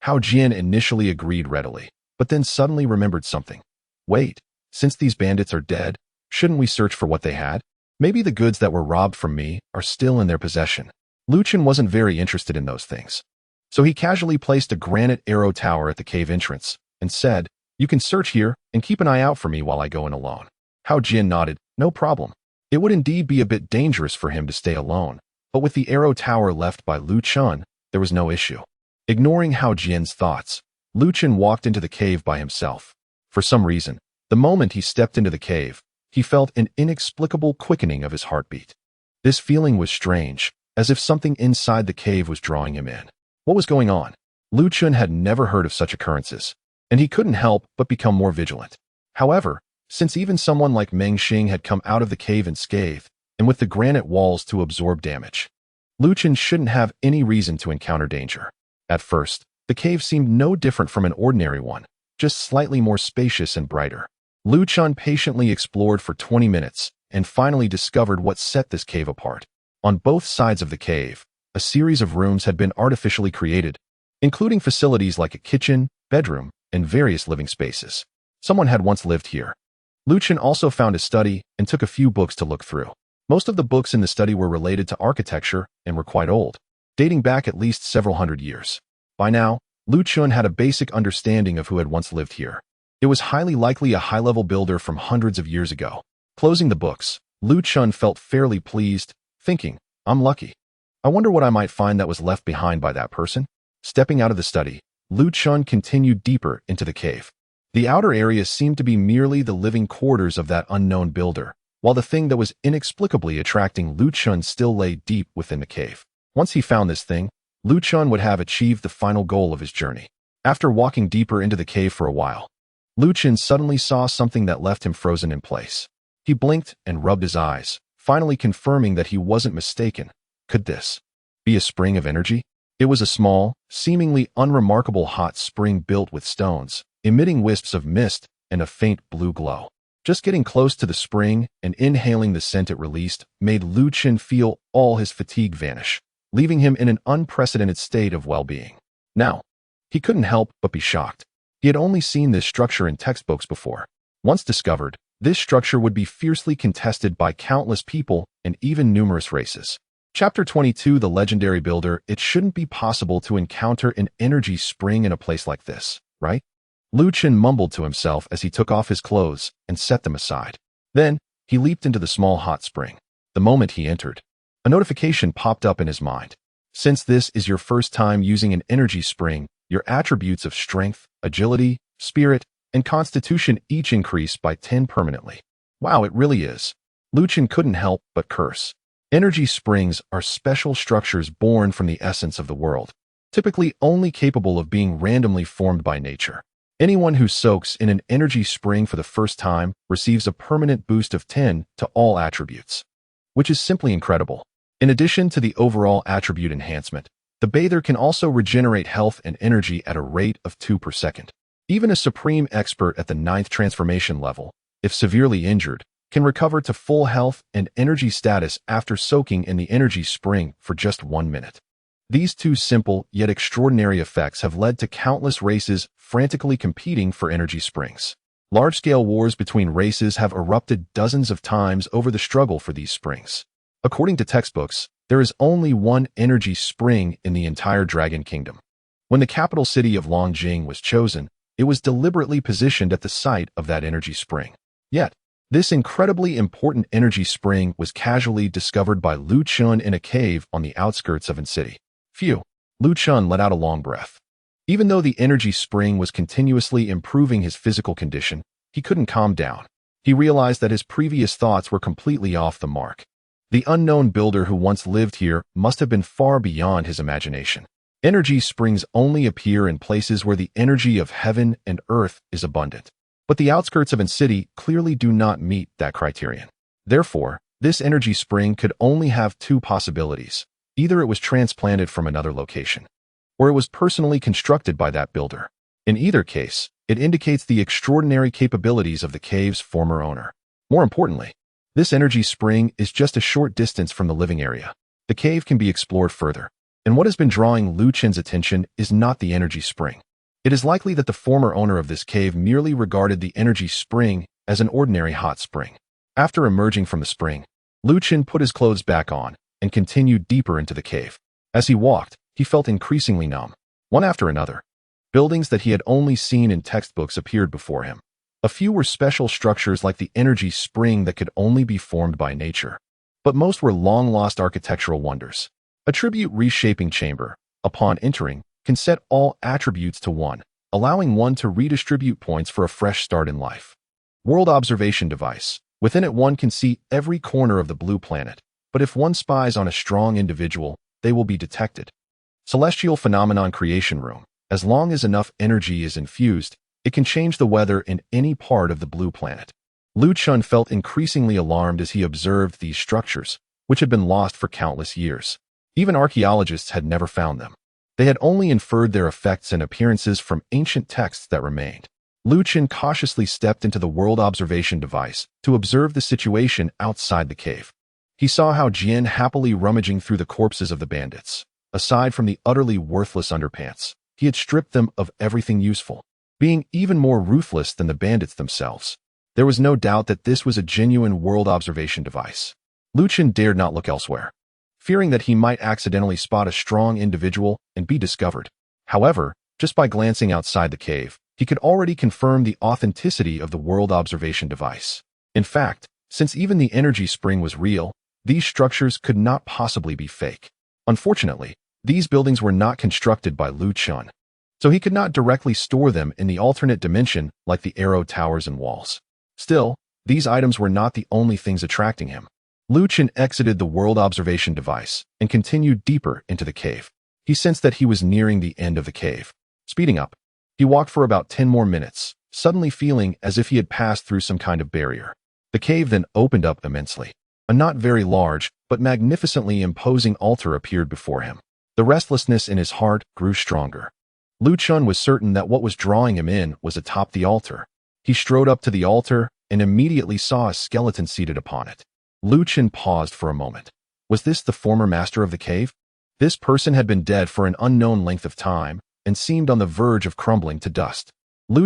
Hao Jian initially agreed readily, but then suddenly remembered something. Wait, since these bandits are dead, shouldn't we search for what they had? Maybe the goods that were robbed from me are still in their possession. Lu Chun wasn't very interested in those things. So he casually placed a granite arrow tower at the cave entrance and said, "You can search here and keep an eye out for me while I go in alone." Hao Jian nodded, "No problem." It would indeed be a bit dangerous for him to stay alone, but with the arrow tower left by Lu Chun, there was no issue. Ignoring Hao Jian's thoughts, Lu Chun walked into the cave by himself. For some reason, the moment he stepped into the cave, he felt an inexplicable quickening of his heartbeat. This feeling was strange, as if something inside the cave was drawing him in. What was going on? Lu Chun had never heard of such occurrences, and he couldn't help but become more vigilant. However, since even someone like Meng Xing had come out of the cave unscathed, and with the granite walls to absorb damage, Lu Chun shouldn't have any reason to encounter danger. At first, the cave seemed no different from an ordinary one, just slightly more spacious and brighter. Lu Chun patiently explored for 20 minutes and finally discovered what set this cave apart. On both sides of the cave, a series of rooms had been artificially created, including facilities like a kitchen, bedroom, and various living spaces. Someone had once lived here. Lu Chun also found a study and took a few books to look through. Most of the books in the study were related to architecture and were quite old, dating back at least several hundred years. By now, Lu Chun had a basic understanding of who had once lived here. It was highly likely a high-level builder from hundreds of years ago. Closing the books, Lu Chun felt fairly pleased, thinking, "I'm lucky. I wonder what I might find that was left behind by that person." Stepping out of the study, Lu Chun continued deeper into the cave. The outer area seemed to be merely the living quarters of that unknown builder, while the thing that was inexplicably attracting Lu Chun still lay deep within the cave. Once he found this thing, Lu Chun would have achieved the final goal of his journey. After walking deeper into the cave for a while, Lu Chun suddenly saw something that left him frozen in place. He blinked and rubbed his eyes, finally confirming that he wasn't mistaken. Could this be a spring of energy? It was a small, seemingly unremarkable hot spring built with stones, emitting wisps of mist and a faint blue glow. Just getting close to the spring and inhaling the scent it released made Lu Chun feel all his fatigue vanish, leaving him in an unprecedented state of well-being. Now, he couldn't help but be shocked. He had only seen this structure in textbooks before. Once discovered, this structure would be fiercely contested by countless people and even numerous races. Chapter 22, The Legendary Builder. It shouldn't be possible to encounter an energy spring in a place like this, right? Lu Chun mumbled to himself as he took off his clothes and set them aside. Then, he leaped into the small hot spring. The moment he entered, a notification popped up in his mind. Since this is your first time using an energy spring, your attributes of strength, agility, spirit, and constitution each increase by 10 permanently. Wow, it really is. Lu Chun couldn't help but curse. Energy springs are special structures born from the essence of the world, typically only capable of being randomly formed by nature. Anyone who soaks in an energy spring for the first time receives a permanent boost of 10 to all attributes, which is simply incredible. In addition to the overall attribute enhancement, the bather can also regenerate health and energy at a rate of 2 per second. Even a supreme expert at the 9th transformation level, if severely injured, can recover to full health and energy status after soaking in the energy spring for just 1 minute. These two simple yet extraordinary effects have led to countless races frantically competing for energy springs. Large-scale wars between races have erupted dozens of times over the struggle for these springs. According to textbooks, there is only one energy spring in the entire Dragon Kingdom. When the capital city of Chongqing was chosen, it was deliberately positioned at the site of that energy spring. Yet, this incredibly important energy spring was casually discovered by Chun in a cave on the outskirts of an city. Phew, Chun let out a long breath. Even though the energy spring was continuously improving his physical condition, he couldn't calm down. He realized that his previous thoughts were completely off the mark. The unknown builder who once lived here must have been far beyond his imagination. Energy springs only appear in places where the energy of heaven and earth is abundant. But the outskirts of an city clearly do not meet that criterion. Therefore, this energy spring could only have two possibilities. Either it was transplanted from another location, or it was personally constructed by that builder. In either case, it indicates the extraordinary capabilities of the cave's former owner. More importantly, this energy spring is just a short distance from the living area. The cave can be explored further. And what has been drawing Chun's attention is not the energy spring. It is likely that the former owner of this cave merely regarded the energy spring as an ordinary hot spring. After emerging from the spring, Chun put his clothes back on and continued deeper into the cave. As he walked, he felt increasingly numb. One after another, buildings that he had only seen in textbooks appeared before him. A few were special structures like the energy spring that could only be formed by nature. But most were long-lost architectural wonders. A tribute reshaping chamber, upon entering, can set all attributes to 1, allowing one to redistribute points for a fresh start in life. World observation device. Within it one can see every corner of the blue planet, but if one spies on a strong individual, they will be detected. Celestial phenomenon creation room. As long as enough energy is infused, it can change the weather in any part of the blue planet. Chun felt increasingly alarmed as he observed these structures, which had been lost for countless years. Even archaeologists had never found them. They had only inferred their effects and appearances from ancient texts that remained. Chun cautiously stepped into the world observation device to observe the situation outside the cave. He saw how Jian happily rummaging through the corpses of the bandits. Aside from the utterly worthless underpants, he had stripped them of everything useful, being even more ruthless than the bandits themselves. There was no doubt that this was a genuine world observation device. Chun dared not look elsewhere, fearing that he might accidentally spot a strong individual and be discovered. However, just by glancing outside the cave, he could already confirm the authenticity of the world observation device. In fact, since even the energy spring was real, these structures could not possibly be fake. Unfortunately, these buildings were not constructed by Chun, so he could not directly store them in the alternate dimension like the arrow towers and walls. Still, these items were not the only things attracting him. Chun exited the world observation device and continued deeper into the cave. He sensed that he was nearing the end of the cave. Speeding up, he walked for about 10 more minutes, suddenly feeling as if he had passed through some kind of barrier. The cave then opened up immensely. A not very large, but magnificently imposing altar appeared before him. The restlessness in his heart grew stronger. Chun was certain that what was drawing him in was atop the altar. He strode up to the altar and immediately saw a skeleton seated upon it. Chun paused for a moment. Was this the former master of the cave? This person had been dead for an unknown length of time and seemed on the verge of crumbling to dust.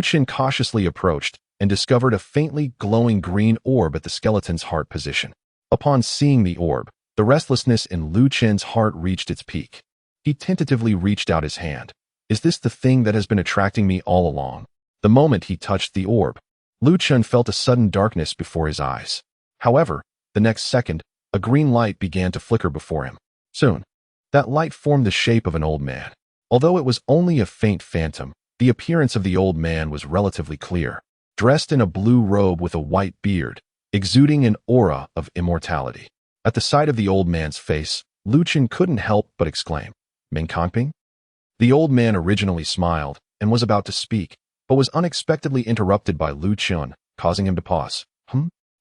Chun cautiously approached and discovered a faintly glowing green orb at the skeleton's heart position. Upon seeing the orb, the restlessness in Chun's heart reached its peak. He tentatively reached out his hand. Is this the thing that has been attracting me all along? The moment he touched the orb, Chun felt a sudden darkness before his eyes. However, the next second, a green light began to flicker before him. Soon, that light formed the shape of an old man. Although it was only a faint phantom, the appearance of the old man was relatively clear. Dressed in a blue robe with a white beard, exuding an aura of immortality. At the sight of the old man's face, Chun couldn't help but exclaim, Confronting? The old man originally smiled and was about to speak, but was unexpectedly interrupted by Chun, causing him to pause.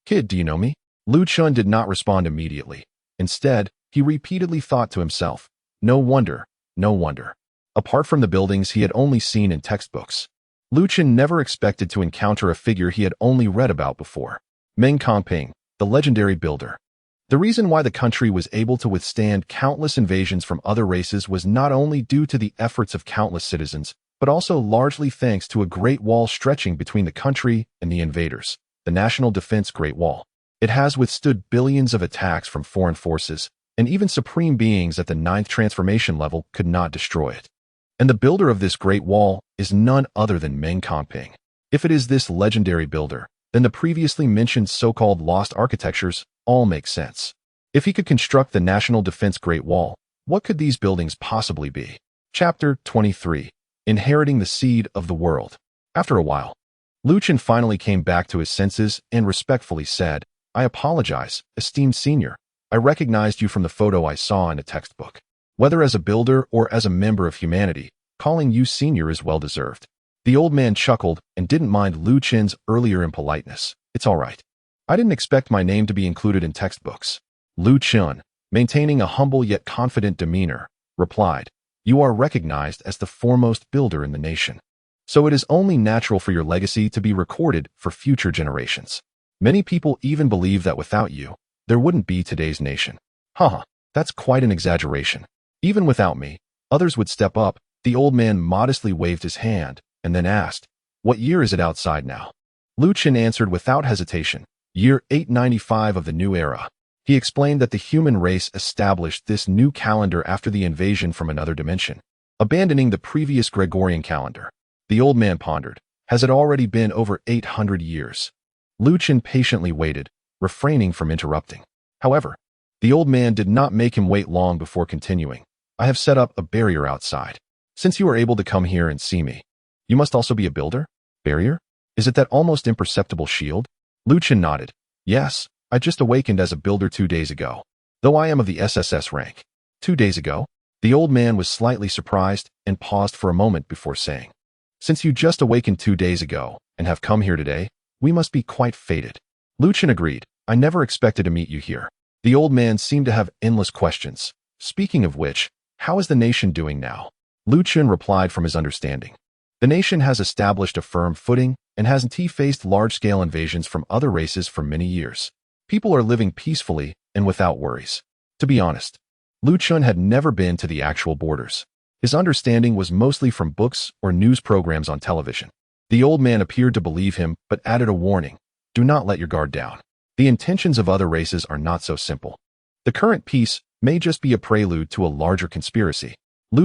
Kid, do you know me? Chun did not respond immediately. Instead, he repeatedly thought to himself, no wonder, no wonder. Apart from the buildings he had only seen in textbooks, Chun never expected to encounter a figure he had only read about before. Meng Confronting, the legendary builder. The reason why the country was able to withstand countless invasions from other races was not only due to the efforts of countless citizens, but also largely thanks to a great wall stretching between the country and the invaders, the National Defense Great Wall. It has withstood billions of attacks from foreign forces, and even supreme beings at the 9th transformation level could not destroy it. And the builder of this Great Wall is none other than Meng Confronting. If it is this legendary builder, then the previously mentioned so-called lost architectures all make sense. If he could construct the National Defense Great Wall, what could these buildings possibly be? Chapter 23. Inheriting the Seed of the World. After a while, Chun finally came back to his senses and respectfully said, "I apologize, esteemed senior. I recognized you from the photo I saw in a textbook. Whether as a builder or as a member of humanity, calling you senior is well-deserved." The old man chuckled and didn't mind Chun's earlier impoliteness. "It's all right. I didn't expect my name to be included in textbooks." Chun, maintaining a humble yet confident demeanor, replied, "You are recognized as the foremost builder in the nation. So it is only natural for your legacy to be recorded for future generations. Many people even believe that without you, there wouldn't be today's nation." Haha, that's quite an exaggeration. "Even without me, others would step up." The old man modestly waved his hand and then asked, "What year is it outside now?" Chun answered without hesitation, "Year 895 of the new era." He explained that the human race established this new calendar after the invasion from another dimension, abandoning the previous Gregorian calendar. The old man pondered. Has it already been over 800 years? Chun patiently waited, refraining from interrupting. However, the old man did not make him wait long before continuing. "I have set up a barrier outside. Since you are able to come here and see me, you must also be a builder?" "Barrier? Is it that almost imperceptible shield?" Chun nodded. "Yes, I just awakened as a builder 2 days ago, though I am of the SSS rank." 2 days ago? The old man was slightly surprised and paused for a moment before saying, "Since you just awakened 2 days ago and have come here today, we must be quite fated." Chun agreed. "I never expected to meet you here." The old man seemed to have endless questions. "Speaking of which, how is the nation doing now?" Chun replied from his understanding. "The nation has established a firm footing and hasn't faced large-scale invasions from other races for many years. People are living peacefully and without worries." To be honest, Chun had never been to the actual borders. His understanding was mostly from books or news programs on television. The old man appeared to believe him, but added a warning: "Do not let your guard down. The intentions of other races are not so simple. The current peace may just be a prelude to a larger conspiracy."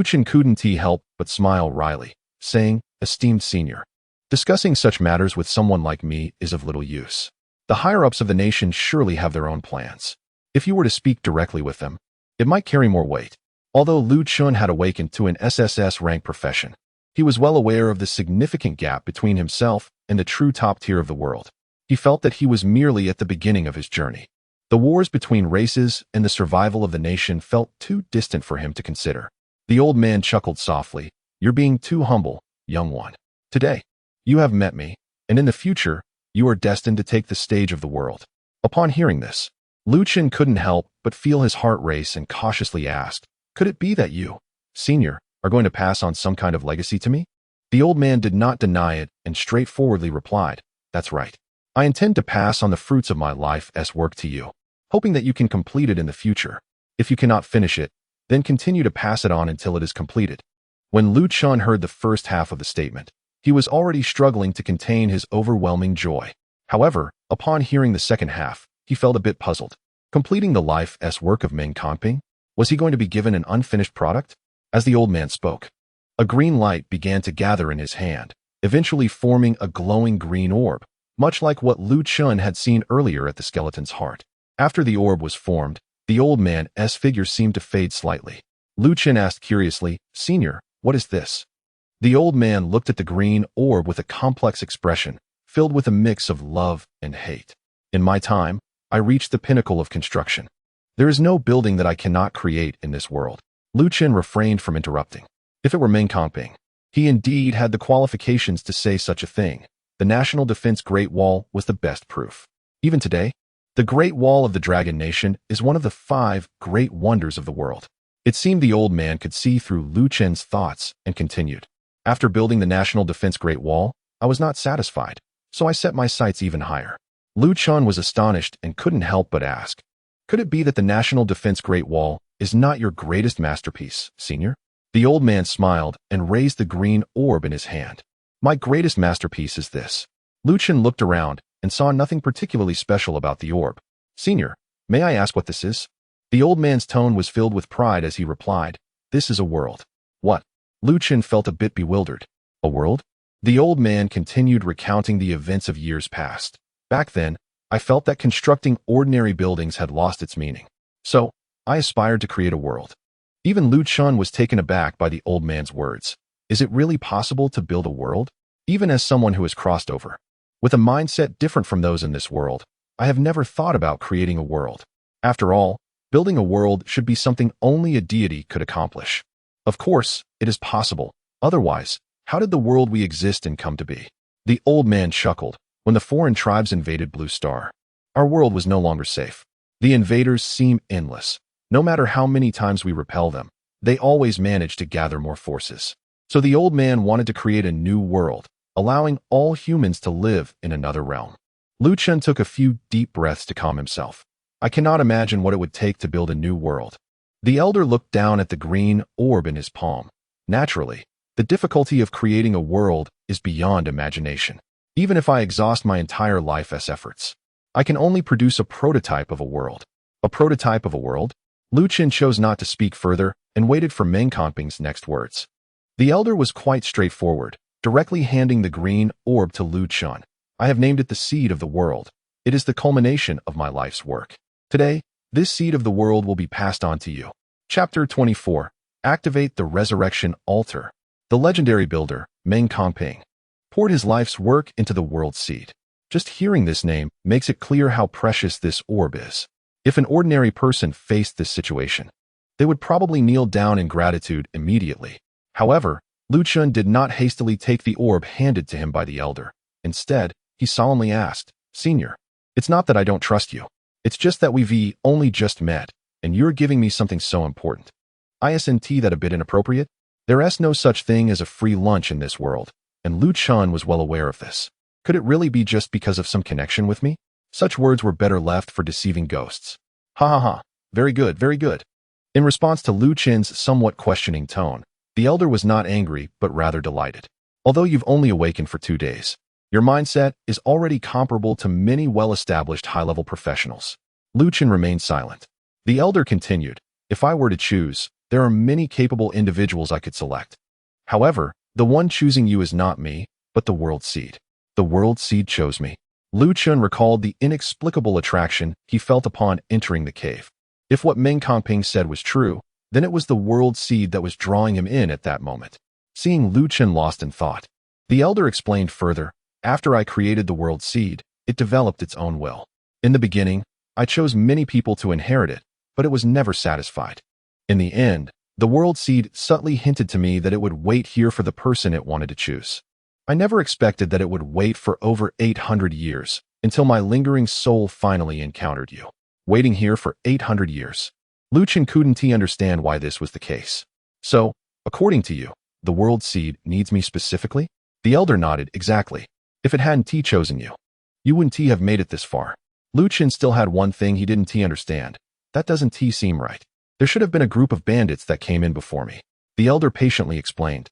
Chun couldn't help but smile wryly, saying, "Esteemed senior, discussing such matters with someone like me is of little use. The higher-ups of the nation surely have their own plans. If you were to speak directly with them, it might carry more weight." Although Chun had awakened to an SSS rank profession, he was well aware of the significant gap between himself and the true top tier of the world. He felt that he was merely at the beginning of his journey. The wars between races and the survival of the nation felt too distant for him to consider. The old man chuckled softly. "You're being too humble, young one. Today, you have met me, and in the future, you are destined to take the stage of the world." Upon hearing this, Chun couldn't help but feel his heart race and cautiously asked, "Could it be that you, senior, are going to pass on some kind of legacy to me?" The old man did not deny it and straightforwardly replied, "That's right. I intend to pass on the fruits of my life's work to you, hoping that you can complete it in the future. If you cannot finish it, then continue to pass it on until it is completed." When Chun heard the first half of the statement, he was already struggling to contain his overwhelming joy. However, upon hearing the second half, he felt a bit puzzled. Completing the life's work of Meng Confronting? Was he going to be given an unfinished product? As the old man spoke, a green light began to gather in his hand, eventually forming a glowing green orb, much like what Chun had seen earlier at the skeleton's heart. After the orb was formed, the old man's figure seemed to fade slightly. Chun asked curiously, "Senior, what is this?" The old man looked at the green orb with a complex expression, filled with a mix of love and hate. "In my time, I reached the pinnacle of construction. There is no building that I cannot create in this world." Chun refrained from interrupting. If it were Meng Confronting, he indeed had the qualifications to say such a thing. The National Defense Great Wall was the best proof. Even today, the Great Wall of the Dragon Nation is one of the 5 great wonders of the world. It seemed the old man could see through Chun's thoughts and continued. "After building the National Defense Great Wall, I was not satisfied, so I set my sights even higher. Lu Chun was astonished and couldn't help but ask, "Could it be that the National Defense Great Wall is not your greatest masterpiece, Senior?" The old man smiled and raised the green orb in his hand. "My greatest masterpiece is this." Lu Chun looked around and saw nothing particularly special about the orb. "Senior, may I ask what this is?" The old man's tone was filled with pride as he replied, "This is a world." "What?" Lu Chun felt a bit bewildered. "A world?" The old man continued recounting the events of years past. "Back then, I felt that constructing ordinary buildings had lost its meaning. So, I aspired to create a world." Even Lu Chun was taken aback by the old man's words. Is it really possible to build a world? Even as someone who has crossed over with a mindset different from those in this world, I have never thought about creating a world. After all, building a world should be something only a deity could accomplish. Of course, it is possible. Otherwise, how did the world we exist in come to be? The old man chuckled. When the foreign tribes invaded Blue Star, our world was no longer safe. The invaders seem endless. No matter how many times we repel them, they always manage to gather more forces. So the old man wanted to create a new world, allowing all humans to live in another realm. Lu Chun took a few deep breaths to calm himself. I cannot imagine what it would take to build a new world. The elder looked down at the green orb in his palm. Naturally, the difficulty of creating a world is beyond imagination. Even if I exhaust my entire life's efforts, I can only produce a prototype of a world. A prototype of a world? Lu Chun chose not to speak further and waited for Meng Kongping's next words. The elder was quite straightforward, directly handing the green orb to Lu Chun. "I have named it the Seed of the World. It is the culmination of my life's work. Today, this seed of the world will be passed on to you." Chapter 24. Activate the Resurrection Altar. The legendary builder, Meng Kongping, poured his life's work into the world seed. Just hearing this name makes it clear how precious this orb is. If an ordinary person faced this situation, they would probably kneel down in gratitude immediately. However, Lu Chun did not hastily take the orb handed to him by the elder. Instead, he solemnly asked, "Senior, it's not that I don't trust you. It's just that we've only just met, and you're giving me something so important. Isn't that a bit inappropriate? There is no such thing as a free lunch in this world." And Lu Chun was well aware of this. Could it really be just because of some connection with me? Such words were better left for deceiving ghosts. "Ha ha ha. Very good, very good." In response to Lu Chun's somewhat questioning tone, the elder was not angry, but rather delighted. "Although you've only awakened for 2 days, your mindset is already comparable to many well-established high-level professionals." Lu Chun remained silent. The elder continued, "If I were to choose, there are many capable individuals I could select. However, the one choosing you is not me, but the World Seed. The World Seed chose me." Lu Chun recalled the inexplicable attraction he felt upon entering the cave. If what Meng Kongping said was true, then it was the World Seed that was drawing him in at that moment. Seeing Lu Chun lost in thought, the elder explained further, "After I created the World Seed, it developed its own will. In the beginning, I chose many people to inherit it, but it was never satisfied. In the end, the World Seed subtly hinted to me that it would wait here for the person it wanted to choose. I never expected that it would wait for over 800 years, until my lingering soul finally encountered you. Waiting here for 800 years. Lu Chun couldn't understand why this was the case. "So, according to you, the World Seed needs me specifically?" The elder nodded. "Exactly. If it hadn't chosen you, you wouldn't have made it this far." Lu Chun still had one thing he didn't understand. That doesn't seem right. "There should have been a group of bandits that came in before me," the elder patiently explained.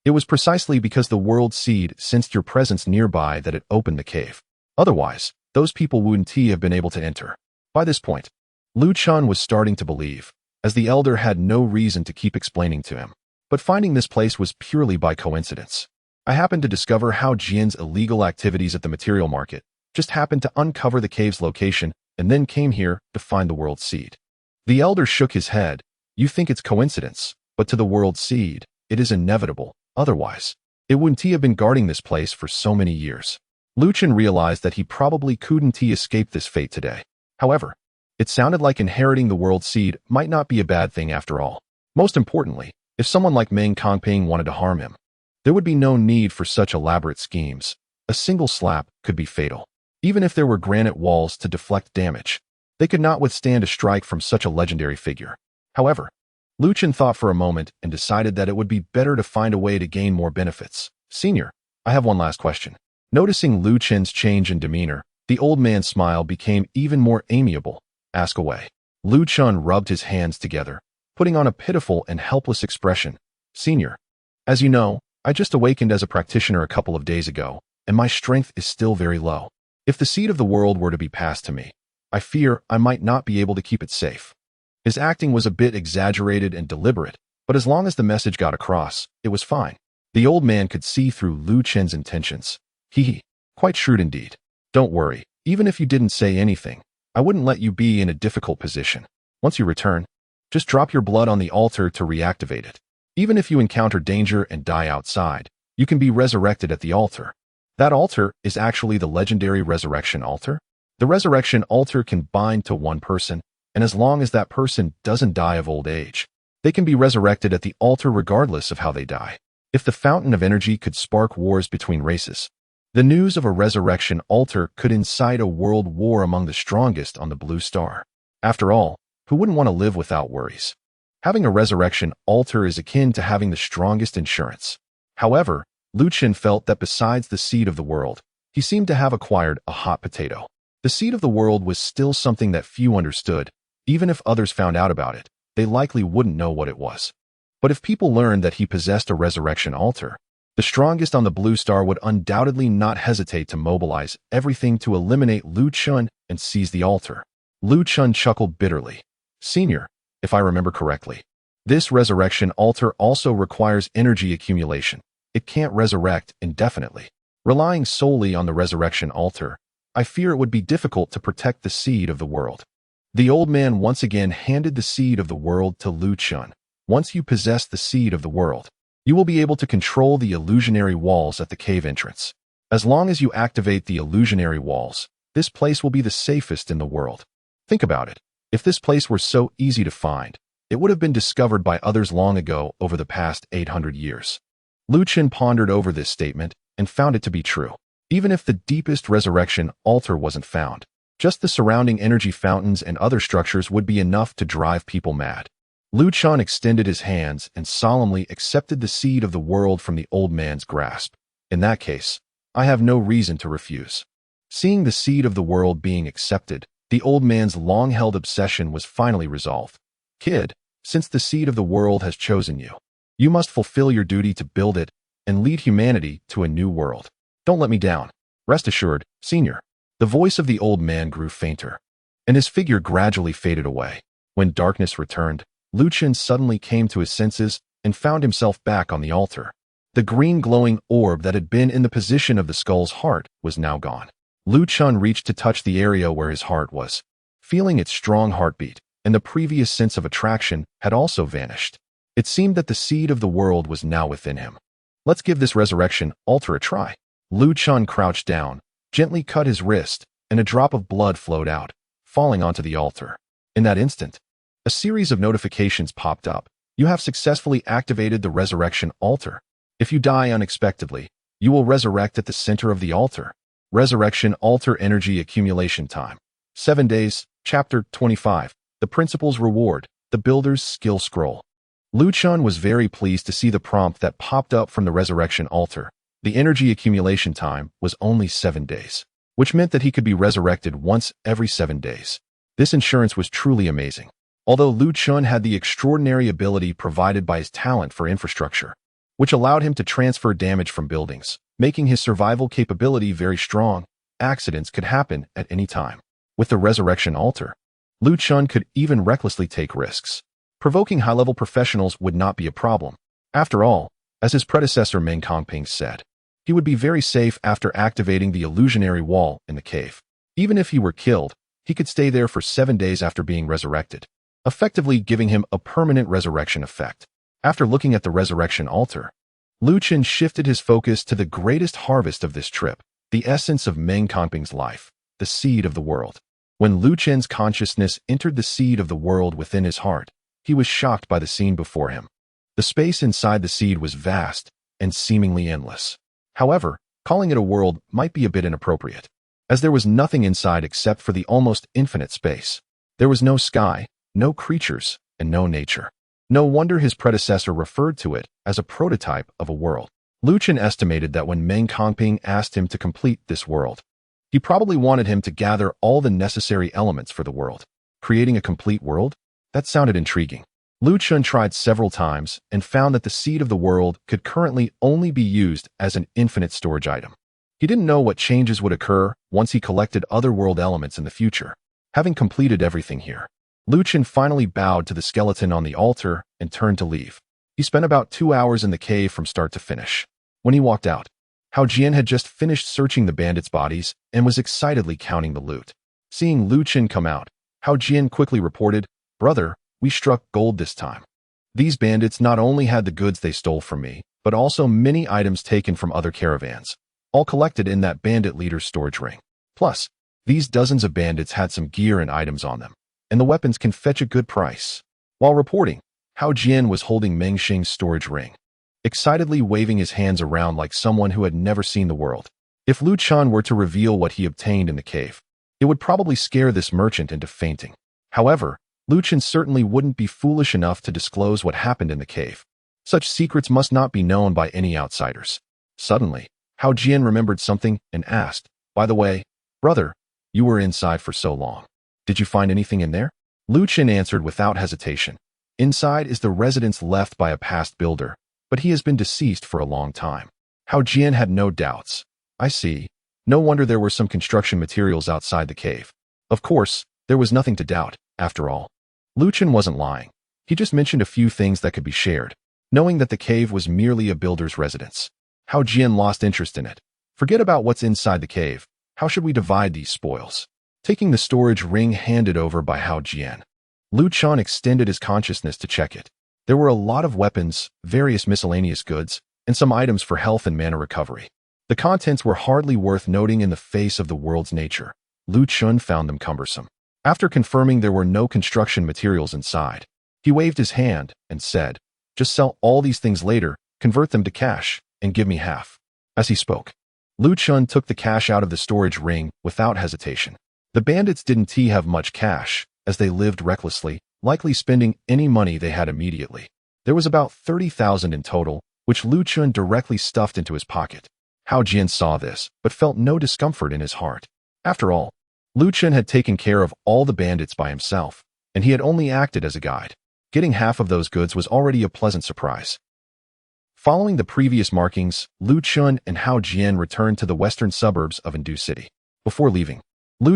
"It was precisely because the World Seed sensed your presence nearby that it opened the cave. Otherwise, those people wouldn't have been able to enter." By this point, Lu Chun was starting to believe, as the elder had no reason to keep explaining to him. But finding this place was purely by coincidence. I happened to discover how Jian's illegal activities at the material market just happened to uncover the cave's location and then came here to find the World Seed. The elder shook his head. "You think it's coincidence, but to the World Seed, it is inevitable. Otherwise, it wouldn't have been guarding this place for so many years." Lu Chun realized that he probably couldn't escape this fate today. However, it sounded like inheriting the World Seed might not be a bad thing after all. Most importantly, if someone like Meng Kongping wanted to harm him, there would be no need for such elaborate schemes. A single slap could be fatal. Even if there were granite walls to deflect damage, they could not withstand a strike from such a legendary figure. However, Lu Chun thought for a moment and decided that it would be better to find a way to gain more benefits. "Senior, I have one last question." Noticing Lu Chun's change in demeanor, The old man's smile became even more amiable. Ask away. Lu Chun rubbed his hands together, putting on a pitiful and helpless expression. Senior, as you know, I just awakened as a practitioner a couple of days ago, and my strength is still very low. If the seed of the world were to be passed to me, I fear I might not be able to keep it safe. His acting was a bit exaggerated and deliberate, but as long as the message got across, it was fine. The old man could see through Lu Chen's intentions. Quite shrewd indeed. Don't worry, even if you didn't say anything, I wouldn't let you be in a difficult position. Once you return, just drop your blood on the altar to reactivate it. Even if you encounter danger and die outside, you can be resurrected at the altar. That altar is actually the legendary resurrection altar. The resurrection altar can bind to one person, and as long as that person doesn't die of old age, they can be resurrected at the altar regardless of how they die. If the fountain of energy could spark wars between races, the news of a resurrection altar could incite a world war among the strongest on the blue star. After all, who wouldn't want to live without worries? Having a resurrection altar is akin to having the strongest insurance. However, Lu Chen felt that besides the seed of the world, he seemed to have acquired a hot potato. The seed of the world was still something that few understood. Even if others found out about it, they likely wouldn't know what it was. But if people learned that he possessed a resurrection altar, the strongest on the blue star would undoubtedly not hesitate to mobilize everything to eliminate Lu Chun and seize the altar. Lu Chun chuckled bitterly. Senior, if I remember correctly, this resurrection altar also requires energy accumulation. It can't resurrect indefinitely. Relying solely on the resurrection altar, I fear it would be difficult to protect the seed of the world. The old man once again handed the seed of the world to Lu Chun. Once you possess the seed of the world, you will be able to control the illusionary walls at the cave entrance. As long as you activate the illusionary walls, this place will be the safest in the world. Think about it. If this place were so easy to find, it would have been discovered by others long ago over the past 800 years. Lu Chen pondered over this statement and found it to be true. Even if the deepest resurrection altar wasn't found, just the surrounding energy fountains and other structures would be enough to drive people mad. Lu Chun extended his hands and solemnly accepted the seed of the world from the old man's grasp. In that case, I have no reason to refuse. Seeing the seed of the world being accepted, the old man's long-held obsession was finally resolved. Kid, since the seed of the world has chosen you, you must fulfill your duty to build it and lead humanity to a new world. Don't let me down. Rest assured, Senior. The voice of the old man grew fainter, and his figure gradually faded away. When darkness returned, Lu Chen suddenly came to his senses and found himself back on the altar. The green glowing orb that had been in the position of the skull's heart was now gone. Lu Chun reached to touch the area where his heart was, feeling its strong heartbeat, and the previous sense of attraction had also vanished. It seemed that the seed of the world was now within him. Let's give this resurrection altar a try. Lu Chun crouched down, gently cut his wrist, and a drop of blood flowed out, falling onto the altar. In that instant, a series of notifications popped up. You have successfully activated the resurrection altar. If you die unexpectedly, you will resurrect at the center of the altar. Resurrection altar energy accumulation time. 7 days, Chapter 25. The Principal's Reward, the Builder's Skill Scroll. Lu Chun was very pleased to see the prompt that popped up from the resurrection altar. The energy accumulation time was only 7 days, which meant that he could be resurrected once every 7 days. This insurance was truly amazing. Although Lu Chun had the extraordinary ability provided by his talent for infrastructure, which allowed him to transfer damage from buildings, making his survival capability very strong, accidents could happen at any time. With the resurrection altar, Lu Chun could even recklessly take risks. Provoking high-level professionals would not be a problem. After all, as his predecessor Meng Kongping said, he would be very safe after activating the illusionary wall in the cave. Even if he were killed, he could stay there for 7 days after being resurrected, effectively giving him a permanent resurrection effect. After looking at the resurrection altar, Lu Chen shifted his focus to the greatest harvest of this trip, the essence of Meng Kongping's life, the seed of the world. When Lu Chen's consciousness entered the seed of the world within his heart, he was shocked by the scene before him. The space inside the seed was vast and seemingly endless. However, calling it a world might be a bit inappropriate, as there was nothing inside except for the almost infinite space. There was no sky, no creatures, and no nature. No wonder his predecessor referred to it as a prototype of a world. Lu Chen estimated that when Meng Kongping asked him to complete this world, He probably wanted him to gather all the necessary elements for the world. Creating a complete world? That sounded intriguing. Chun tried several times and found that the seed of the world could currently only be used as an infinite storage item. He didn't know what changes would occur once he collected other world elements in the future. Having completed everything here, Chun finally bowed to the skeleton on the altar and turned to leave. He spent about 2 hours in the cave from start to finish. When he walked out, Xiang had just finished searching the bandits' bodies and was excitedly counting the loot. Seeing Chun come out, Xiang quickly reported, "Brother, we struck gold this time. These bandits not only had the goods they stole from me, but also many items taken from other caravans, all collected in that bandit leader's storage ring. Plus, these dozens of bandits had some gear and items on them, and the weapons can fetch a good price." While reporting, Xiang was holding Meng Xing's storage ring, excitedly waving his hands around like someone who had never seen the world. If Chun were to reveal what he obtained in the cave, it would probably scare this merchant into fainting. However, Chun certainly wouldn't be foolish enough to disclose what happened in the cave. Such secrets must not be known by any outsiders. Suddenly, Xiang remembered something and asked, "By the way, brother, you were inside for so long. Did you find anything in there?" Chun answered without hesitation. "Inside is the residence left by a past builder, but he has been deceased for a long time." Xiang had no doubts. "I see. No wonder there were some construction materials outside the cave." Of course, there was nothing to doubt, after all. Chun wasn't lying. He just mentioned a few things that could be shared, knowing that the cave was merely a builder's residence. Xiang lost interest in it. "Forget about what's inside the cave. How should we divide these spoils?" Taking the storage ring handed over by Xiang, Chun extended his consciousness to check it. There were a lot of weapons, various miscellaneous goods, and some items for health and mana recovery. The contents were hardly worth noting in the face of the world's nature. Chun found them cumbersome. After confirming there were no construction materials inside, he waved his hand and said, "Just sell all these things later, convert them to cash, and give me half." As he spoke, Chun took the cash out of the storage ring without hesitation. The bandits didn't have much cash, as they lived recklessly, likely spending any money they had immediately. There was about 30,000 in total, which Chun directly stuffed into his pocket. Xiang saw this, but felt no discomfort in his heart. After all, Chun had taken care of all the bandits by himself, and he had only acted as a guide. Getting half of those goods was already a pleasant surprise. Following the previous markings, Chun and Xiang returned to the western suburbs of Indu City. Before leaving,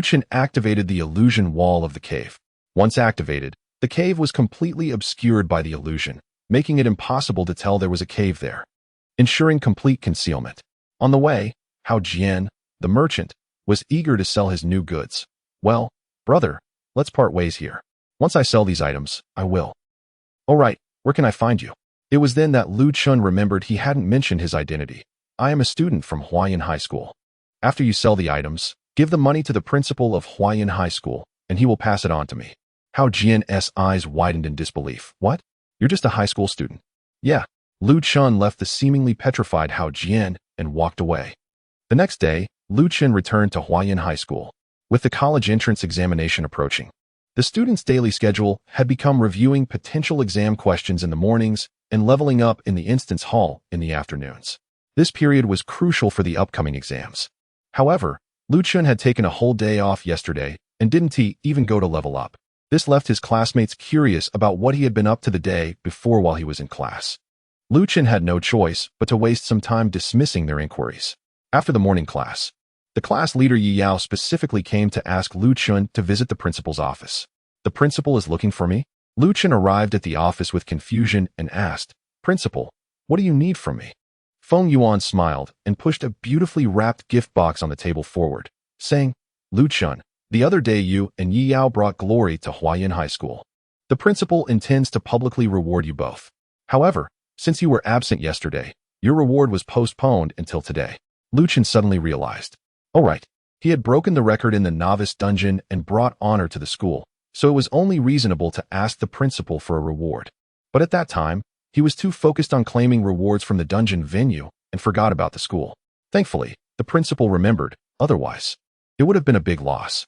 Chun activated the illusion wall of the cave. Once activated, the cave was completely obscured by the illusion, making it impossible to tell there was a cave there, ensuring complete concealment. On the way, Xiang, the merchant, was eager to sell his new goods. "Well, brother, let's part ways here. Once I sell these items, I will." "All right, where can I find you?" It was then that Chun remembered he hadn't mentioned his identity. "I am a student from Huayan High School. After you sell the items, give the money to the principal of Huayan High School, and he will pass it on to me." Xiang's eyes widened in disbelief. "What? You're just a high school student?" "Yeah." Chun left the seemingly petrified Xiang and walked away. The next day, Chun returned to Huayan High School. With the college entrance examination approaching, the student's daily schedule had become reviewing potential exam questions in the mornings and leveling up in the instance hall in the afternoons. This period was crucial for the upcoming exams. However, Chun had taken a whole day off yesterday and didn't even go to level up. This left his classmates curious about what he had been up to the day before while he was in class. Chun had no choice but to waste some time dismissing their inquiries. After the morning class, the class leader Yi Yao specifically came to ask Chun to visit the principal's office. "The principal is looking for me?" Chun arrived at the office with confusion and asked, "Principal, what do you need from me?" Feng Yuan smiled and pushed a beautifully wrapped gift box on the table forward, saying, "Chun, the other day you and Yi Yao brought glory to Huayan High School. The principal intends to publicly reward you both. However, since you were absent yesterday, your reward was postponed until today." Chun suddenly realized. All right, he had broken the record in the novice dungeon and brought honor to the school, so it was only reasonable to ask the principal for a reward. But at that time, he was too focused on claiming rewards from the dungeon venue and forgot about the school. Thankfully, the principal remembered, otherwise, it would have been a big loss.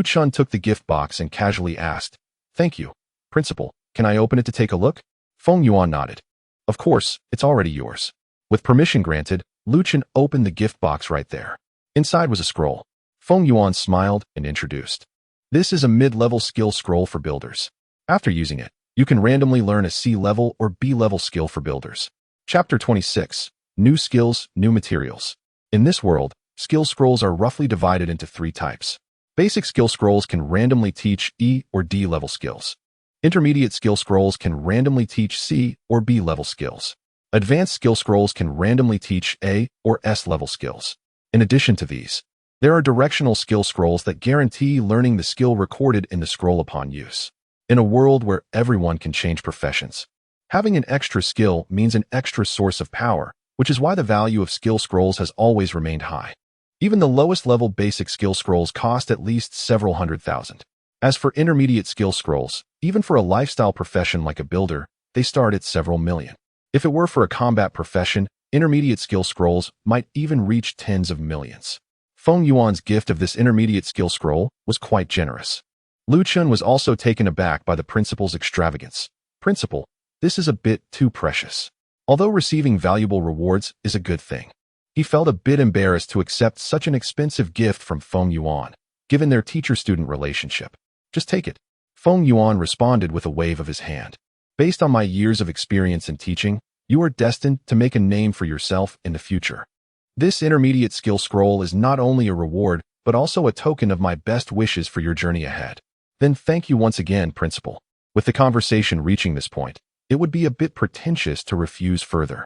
Chun took the gift box and casually asked, "Thank you, principal, can I open it to take a look?" Feng Yuan nodded. "Of course, it's already yours." With permission granted, Chun opened the gift box right there. Inside was a scroll. Feng Yuan smiled and introduced. This is a mid-level skill scroll for builders. After using it, you can randomly learn a C-level or B-level skill for builders. Chapter 26. New Skills, New Materials. In this world, skill scrolls are roughly divided into 3 types. Basic skill scrolls can randomly teach E or D level skills. Intermediate skill scrolls can randomly teach C or B level skills. Advanced skill scrolls can randomly teach A or S level skills. In addition to these, there are directional skill scrolls that guarantee learning the skill recorded in the scroll upon use. In a world where everyone can change professions, having an extra skill means an extra source of power, which is why the value of skill scrolls has always remained high. Even the lowest level basic skill scrolls cost at least several $100,000. As for intermediate skill scrolls, even for a lifestyle profession like a builder, they start at several million. If it were for a combat profession, intermediate skill scrolls might even reach tens of millions. Feng Yuan's gift of this intermediate skill scroll was quite generous. Chun was also taken aback by the principal's extravagance. Principal, this is a bit too precious. Although receiving valuable rewards is a good thing, he felt a bit embarrassed to accept such an expensive gift from Feng Yuan, given their teacher-student relationship. Just take it. Feng Yuan responded with a wave of his hand. Based on my years of experience in teaching, you are destined to make a name for yourself in the future. This intermediate skill scroll is not only a reward, but also a token of my best wishes for your journey ahead. Then thank you once again, Principal. With the conversation reaching this point, it would be a bit pretentious to refuse further.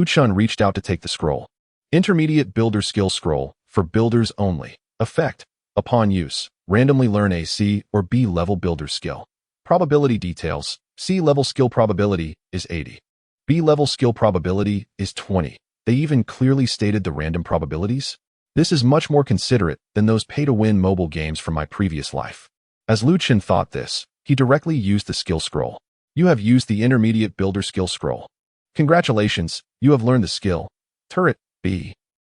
Chun reached out to take the scroll. Intermediate Builder Skill Scroll, for builders only. Effect. Upon use, randomly learn a C or B level builder skill. Probability details. C level skill probability is 80. B level skill probability is 20. They even clearly stated the random probabilities. This is much more considerate than those pay-to-win mobile games from my previous life. As Chun thought this, he directly used the skill scroll. You have used the intermediate builder skill scroll. Congratulations, you have learned the skill. Turret B.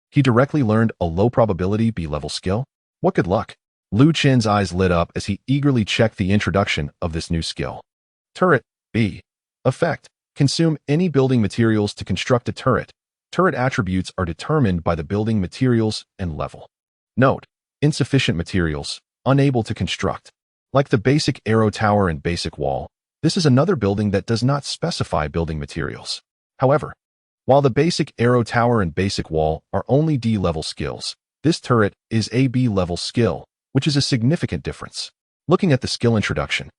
He directly learned a low probability B level skill. What good luck. Chun's eyes lit up as he eagerly checked the introduction of this new skill. Turret B. Effect. Consume any building materials to construct a turret. Turret attributes are determined by the building materials and level. Note: insufficient materials, unable to construct. Like the basic arrow tower and basic wall, this is another building that does not specify building materials. However, while the basic arrow tower and basic wall are only D-level skills, this turret is a B-level skill, which is a significant difference. Looking at the skill introduction,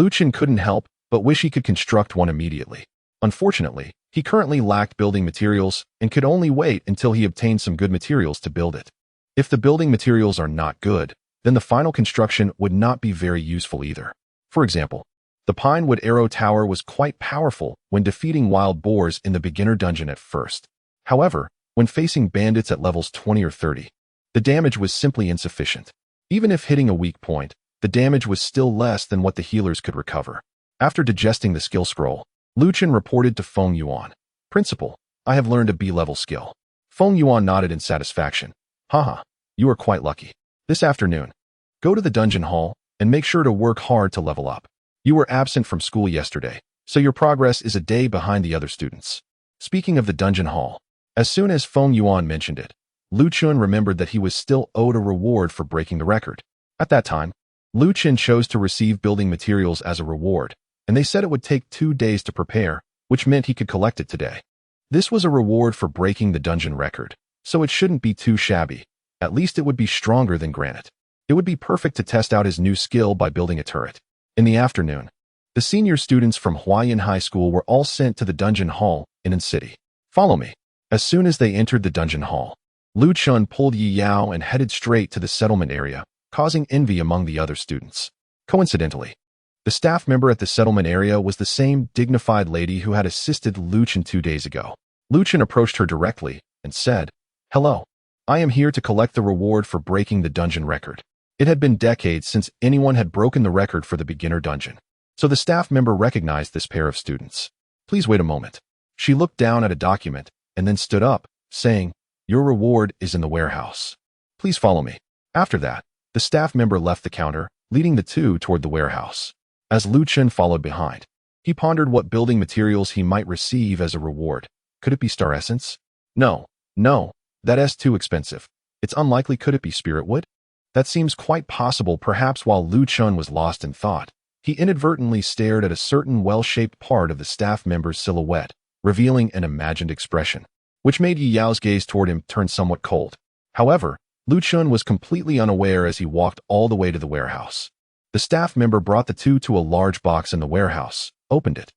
Chun couldn't help but wish he could construct one immediately. Unfortunately, he currently lacked building materials and could only wait until he obtained some good materials to build it. If the building materials are not good, then the final construction would not be very useful either. For example, the Pinewood Arrow Tower was quite powerful when defeating wild boars in the beginner dungeon at first. However, when facing bandits at levels 20 or 30, the damage was simply insufficient. Even if hitting a weak point, the damage was still less than what the healers could recover. After digesting the skill scroll, Chun reported to Feng Yuan. Principal, I have learned a B-level skill. Feng Yuan nodded in satisfaction. Haha, you are quite lucky. This afternoon, go to the dungeon hall and make sure to work hard to level up. You were absent from school yesterday, so your progress is a day behind the other students. Speaking of the dungeon hall, as soon as Feng Yuan mentioned it, Chun remembered that he was still owed a reward for breaking the record. At that time, Chun chose to receive building materials as a reward, and they said it would take 2 days to prepare, which meant he could collect it today. This was a reward for breaking the dungeon record, so it shouldn't be too shabby. At least it would be stronger than granite. It would be perfect to test out his new skill by building a turret. In the afternoon, the senior students from Huayan High School were all sent to the dungeon hall in city. Follow me. As soon as they entered the dungeon hall, Chun pulled Yi Yao and headed straight to the settlement area, causing envy among the other students. Coincidentally, the staff member at the settlement area was the same dignified lady who had assisted Chun 2 days ago. Chun approached her directly and said, "Hello. I am here to collect the reward for breaking the dungeon record." It had been decades since anyone had broken the record for the beginner dungeon, so the staff member recognized this pair of students. Please wait a moment. She looked down at a document and then stood up, saying, "Your reward is in the warehouse. Please follow me." After that, the staff member left the counter, leading the two toward the warehouse. As Chun followed behind, he pondered what building materials he might receive as a reward. Could it be star essence? No, that's too expensive. It's unlikely. Could it be spirit wood? That seems quite possible. Perhaps while Lu Chun was lost in thought, he inadvertently stared at a certain well-shaped part of the staff member's silhouette, revealing an imagined expression, which made Yi Yao's gaze toward him turn somewhat cold. However, Lu Chun was completely unaware as he walked all the way to the warehouse. The staff member brought the two to a large box in the warehouse, opened it,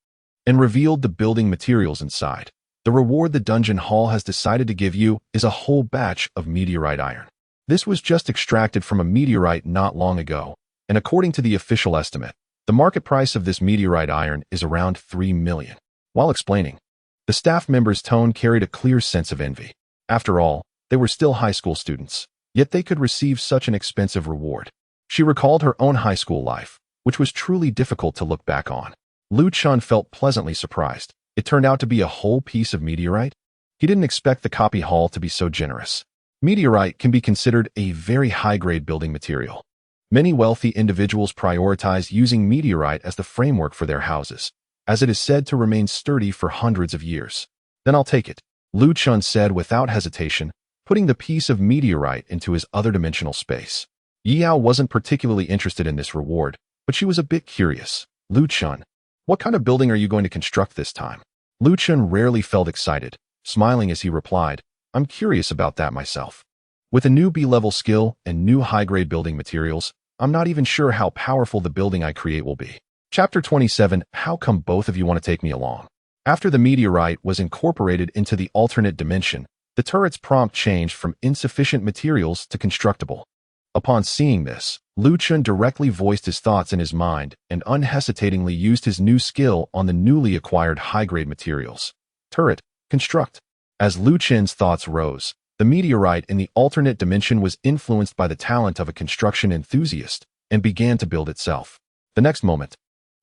and revealed the building materials inside. The reward the dungeon hall has decided to give you is a whole batch of meteorite iron. This was just extracted from a meteorite not long ago, and according to the official estimate, the market price of this meteorite iron is around 3 million. While explaining, the staff member's tone carried a clear sense of envy. After all, they were still high school students, yet they could receive such an expensive reward. She recalled her own high school life, which was truly difficult to look back on. Lu Chun felt pleasantly surprised. It turned out to be a whole piece of meteorite. He didn't expect the copy hall to be so generous. Meteorite can be considered a very high-grade building material. Many wealthy individuals prioritize using meteorite as the framework for their houses, as it is said to remain sturdy for hundreds of years. Then I'll take it, Lu Chun said without hesitation, putting the piece of meteorite into his other dimensional space. Yi Yao wasn't particularly interested in this reward, but she was a bit curious. Lu Chun, what kind of building are you going to construct this time? Lu Chun rarely felt excited, smiling as he replied, I'm curious about that myself. With a new B-level skill and new high-grade building materials, I'm not even sure how powerful the building I create will be. Chapter 27, How come both of you want to take me along? After the meteorite was incorporated into the alternate dimension, the turret's prompt changed from insufficient materials to constructible. Upon seeing this, Lu Chun directly voiced his thoughts in his mind and unhesitatingly used his new skill on the newly acquired high-grade materials. Turret, construct. As Lu Chun's thoughts rose, the meteorite in the alternate dimension was influenced by the talent of a construction enthusiast and began to build itself. The next moment,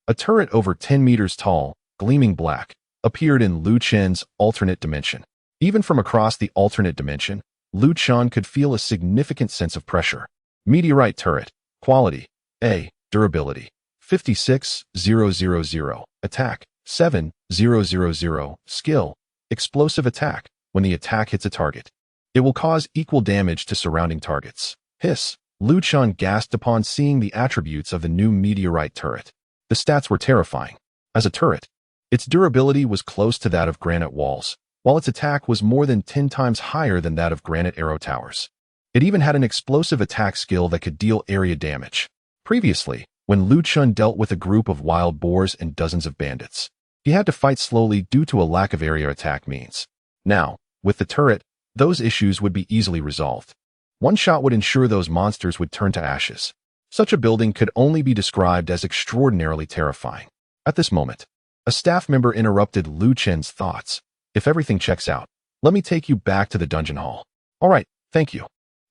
a turret over 10 meters tall, gleaming black, appeared in Lu Chun's alternate dimension. Even from across the alternate dimension, Lu Chun could feel a significant sense of pressure. Meteorite turret, quality, A, durability, 56,000, attack, 7,000, skill, explosive attack. When the attack hits a target, it will cause equal damage to surrounding targets. Hiss, Lu Chun gasped upon seeing the attributes of the new meteorite turret. The stats were terrifying. As a turret, its durability was close to that of granite walls, while its attack was more than 10 times higher than that of granite arrow towers. It even had an explosive attack skill that could deal area damage. Previously, when Lu Chun dealt with a group of wild boars and dozens of bandits, he had to fight slowly due to a lack of area attack means. Now, with the turret, those issues would be easily resolved. One shot would ensure those monsters would turn to ashes. Such a building could only be described as extraordinarily terrifying. At this moment, a staff member interrupted Lu Chun's thoughts. If everything checks out, let me take you back to the dungeon hall. All right, thank you.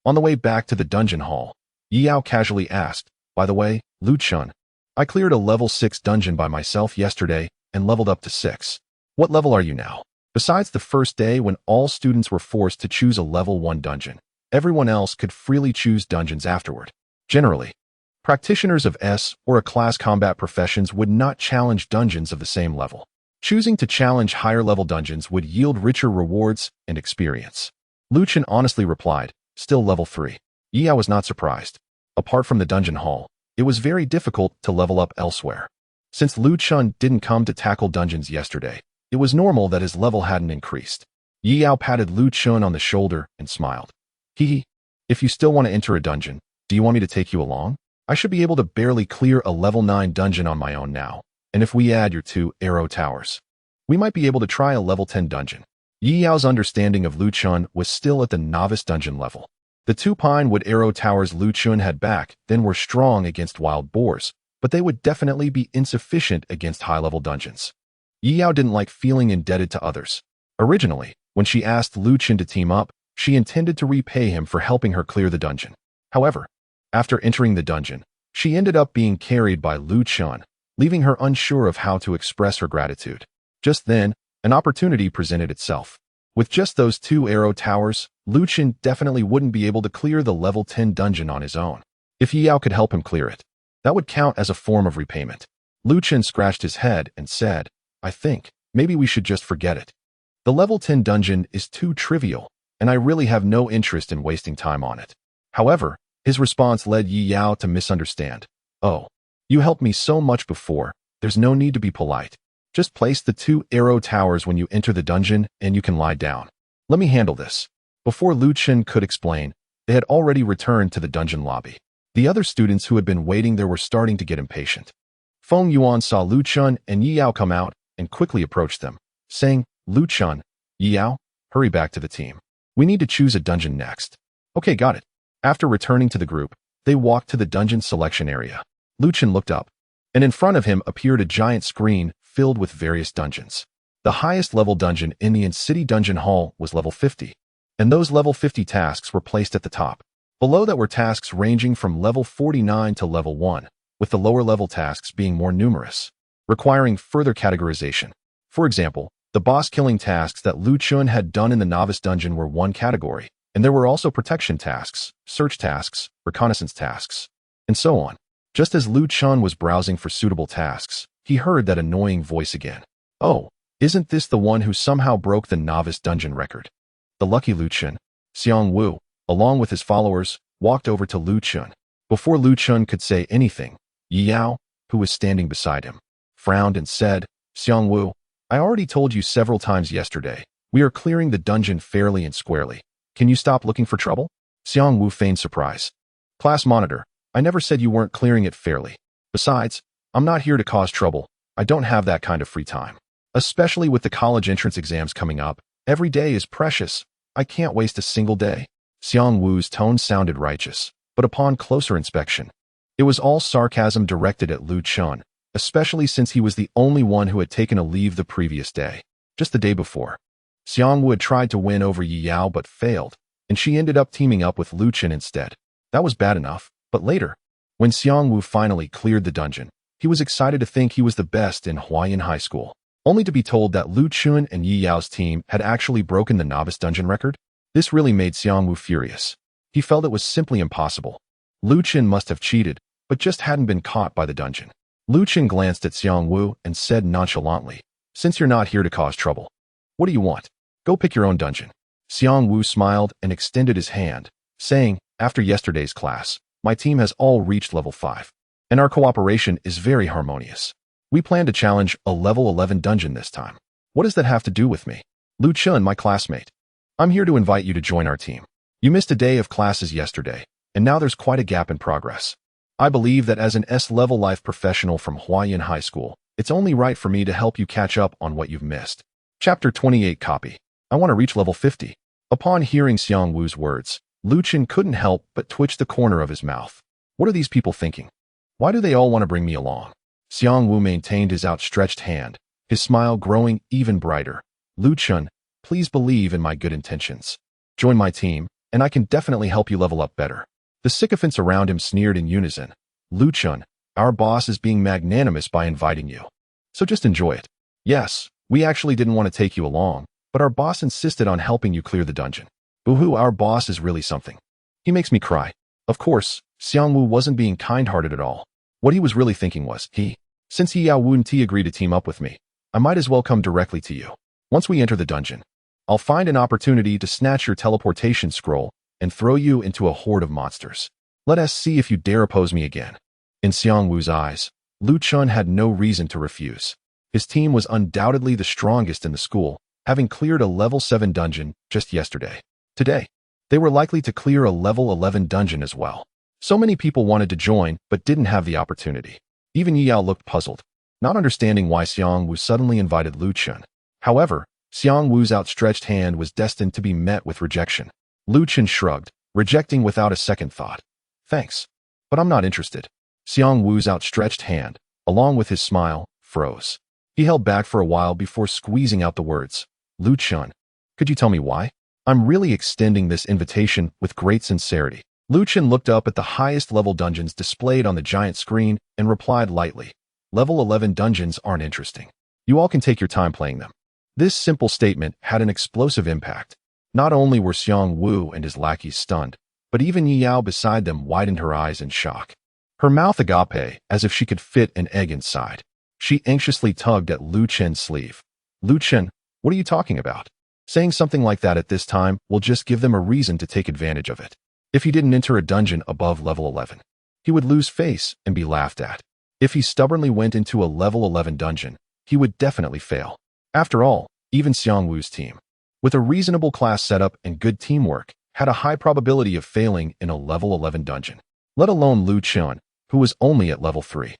On the way back to the dungeon hall, Yi Yao casually asked, by the way, Lu Chun, I cleared a level 6 dungeon by myself yesterday and leveled up to 6. What level are you now? Besides the first day when all students were forced to choose a level 1 dungeon, everyone else could freely choose dungeons afterward. Generally, practitioners of S or a class combat professions would not challenge dungeons of the same level. Choosing to challenge higher level dungeons would yield richer rewards and experience. Lu Chun honestly replied, still level 3. Yi Yao was not surprised. Apart from the dungeon hall, it was very difficult to level up elsewhere. Since Lu Chun didn't come to tackle dungeons yesterday, it was normal that his level hadn't increased. Yi Yao patted Lu Chun on the shoulder and smiled. Hee, if you still want to enter a dungeon, do you want me to take you along? I should be able to barely clear a level 9 dungeon on my own now, and if we add your 2 arrow towers, we might be able to try a level 10 dungeon. Yi Yao's understanding of Lu Chun was still at the novice dungeon level. The 2 pine wood arrow towers Lu Chun had back then were strong against wild boars, but they would definitely be insufficient against high-level dungeons. Yi Yao didn't like feeling indebted to others. Originally, when she asked Lu Chun to team up, she intended to repay him for helping her clear the dungeon. However, after entering the dungeon, she ended up being carried by Lu Chun, leaving her unsure of how to express her gratitude. Just then, an opportunity presented itself. With just those 2 arrow towers, Lu Chun definitely wouldn't be able to clear the level 10 dungeon on his own. If Yi Yao could help him clear it, that would count as a form of repayment. Lu Chun scratched his head and said, I think, maybe we should just forget it. The level 10 dungeon is too trivial, and I really have no interest in wasting time on it. However, His response led Yi Yao to misunderstand. Oh, you helped me so much before. There's no need to be polite. Just place the 2 arrow towers when you enter the dungeon and you can lie down. Let me handle this. Before Lu Chun could explain, they had already returned to the dungeon lobby. The other students who had been waiting there were starting to get impatient. Feng Yuan saw Lu Chun and Yi Yao come out and quickly approached them, saying, Lu Chun, Yi Yao, hurry back to the team. We need to choose a dungeon next. Okay, got it. After returning to the group, they walked to the dungeon selection area. Lu Chun looked up, and in front of him appeared a giant screen filled with various dungeons. The highest level dungeon in the In-City Dungeon Hall was level 50, and those level 50 tasks were placed at the top. Below that were tasks ranging from level 49 to level 1, with the lower level tasks being more numerous, requiring further categorization. For example, the boss-killing tasks that Lu Chun had done in the novice dungeon were one category, and there were also protection tasks, search tasks, reconnaissance tasks, and so on. Just as Lu Chun was browsing for suitable tasks, he heard that annoying voice again. Oh, isn't this the one who somehow broke the novice dungeon record? The lucky Lu Chun, Xiang Wu, along with his followers, walked over to Lu Chun. Before Lu Chun could say anything, Yi Yao, who was standing beside him, frowned and said, Xiang Wu, I already told you several times yesterday, we are clearing the dungeon fairly and squarely. Can you stop looking for trouble? Xiang Wu feigned surprise. Class monitor, I never said you weren't clearing it fairly. Besides, I'm not here to cause trouble. I don't have that kind of free time. Especially with the college entrance exams coming up, every day is precious. I can't waste a single day. Xiang Wu's tone sounded righteous, but upon closer inspection, it was all sarcasm directed at Lu Chun, especially since he was the only one who had taken a leave the previous day, just the day before. Xiang Wu had tried to win over Yi Yao but failed, and she ended up teaming up with Lu Chun instead. That was bad enough, but later, when Xiang Wu finally cleared the dungeon, he was excited to think he was the best in Huayan High School, only to be told that Lu Chun and Yi Yao's team had actually broken the novice dungeon record. This really made Xiang Wu furious. He felt it was simply impossible. Lu Chun must have cheated, but just hadn't been caught by the dungeon. Lu Chun glanced at Xiang Wu and said nonchalantly, Since you're not here to cause trouble, what do you want? Go pick your own dungeon. Xiang Wu smiled and extended his hand, saying, After yesterday's class, my team has all reached level 5, and our cooperation is very harmonious. We plan to challenge a level 11 dungeon this time. What does that have to do with me? Lu Chun, my classmate. I'm here to invite you to join our team. You missed a day of classes yesterday, and now there's quite a gap in progress. I believe that as an S-level life professional from Huayan High School, it's only right for me to help you catch up on what you've missed. Chapter 28 Copy. I want to reach level 50. Upon hearing Xiang Wu's words, Lu Chun couldn't help but twitch the corner of his mouth. What are these people thinking? Why do they all want to bring me along? Xiang Wu maintained his outstretched hand, his smile growing even brighter. Lu Chun, please believe in my good intentions. Join my team, and I can definitely help you level up better. The sycophants around him sneered in unison. Lu Chun, our boss is being magnanimous by inviting you. So just enjoy it. Yes, we actually didn't want to take you along, but our boss insisted on helping you clear the dungeon. Boo-hoo, our boss is really something. He makes me cry. Of course, Xiang Wu wasn't being kind-hearted at all. What he was really thinking was, since Yi Yao Wu Ti agreed to team up with me, I might as well come directly to you. Once we enter the dungeon, I'll find an opportunity to snatch your teleportation scroll and throw you into a horde of monsters. Let us see if you dare oppose me again. In Xiang Wu's eyes, Lu Chun had no reason to refuse. His team was undoubtedly the strongest in the school, having cleared a level 7 dungeon just yesterday. Today, they were likely to clear a level 11 dungeon as well. So many people wanted to join but didn't have the opportunity. Even Yi Yao looked puzzled, not understanding why Xiang Wu suddenly invited Lu Chun. However, Xiang Wu's outstretched hand was destined to be met with rejection. Lu Chun shrugged, rejecting without a second thought. Thanks, but I'm not interested. Xiang Wu's outstretched hand, along with his smile, froze. He held back for a while before squeezing out the words, Lu Chun, could you tell me why? I'm really extending this invitation with great sincerity. Lu Chun looked up at the highest level dungeons displayed on the giant screen and replied lightly, Level 11 dungeons aren't interesting. You all can take your time playing them. This simple statement had an explosive impact. Not only were Xiang Wu and his lackeys stunned, but even Yi Yao beside them widened her eyes in shock. Her mouth agape as if she could fit an egg inside. She anxiously tugged at Lu Chun's sleeve. Lu Chun, what are you talking about? Saying something like that at this time will just give them a reason to take advantage of it. If he didn't enter a dungeon above level 11, he would lose face and be laughed at. If he stubbornly went into a level 11 dungeon, he would definitely fail. After all, even Xiang Wu's team, with a reasonable class setup and good teamwork, had a high probability of failing in a level 11 dungeon, let alone Lu Chun, who was only at level 3.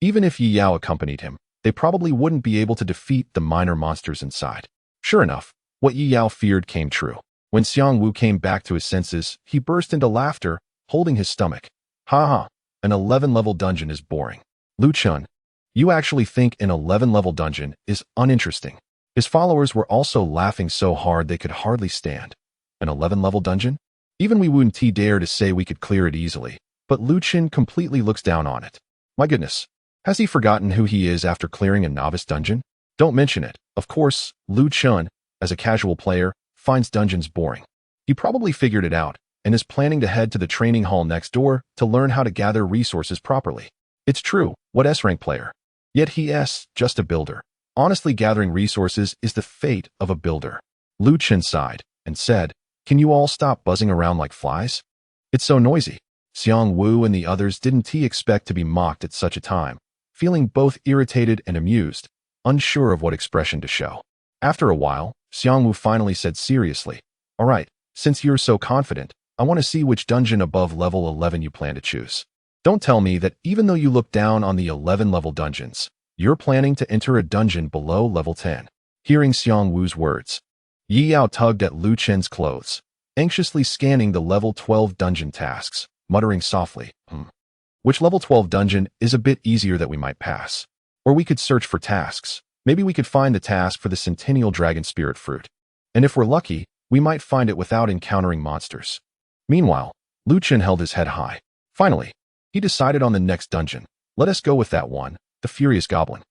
Even if Yi Yao accompanied him, they probably wouldn't be able to defeat the minor monsters inside. Sure enough, what Yi Yao feared came true. When Xiang Wu came back to his senses, he burst into laughter, holding his stomach. Haha, an 11-level dungeon is boring. Lu Chun, you actually think an 11-level dungeon is uninteresting. His followers were also laughing so hard they could hardly stand. An 11-level dungeon? Even we wouldn't dare to say we could clear it easily, but Lu Chun completely looks down on it. My goodness, has he forgotten who he is after clearing a novice dungeon? Don't mention it. Of course, Lu Chun, as a casual player, finds dungeons boring. He probably figured it out and is planning to head to the training hall next door to learn how to gather resources properly. It's true, what S-rank player? Yet he's just a builder. Honestly, gathering resources is the fate of a builder. Lu Chun sighed and said, "Can you all stop buzzing around like flies? It's so noisy." Xiang Wu and the others didn't expect to be mocked at such a time, feeling both irritated and amused, unsure of what expression to show. After a while, Xiang Wu finally said seriously, "All right, since you're so confident, I want to see which dungeon above level 11 you plan to choose. Don't tell me that even though you look down on the 11-level dungeons, you're planning to enter a dungeon below level 10. Hearing Xiang Wu's words, Yi Yao tugged at Lu Chun's clothes, anxiously scanning the level 12 dungeon tasks, muttering softly, Which level 12 dungeon is a bit easier that we might pass? Or we could search for tasks. Maybe we could find the task for the Centennial Dragon Spirit Fruit. And if we're lucky, we might find it without encountering monsters." Meanwhile, Lu Chun held his head high. Finally, he decided on the next dungeon. "Let us go with that one, the Furious Goblin."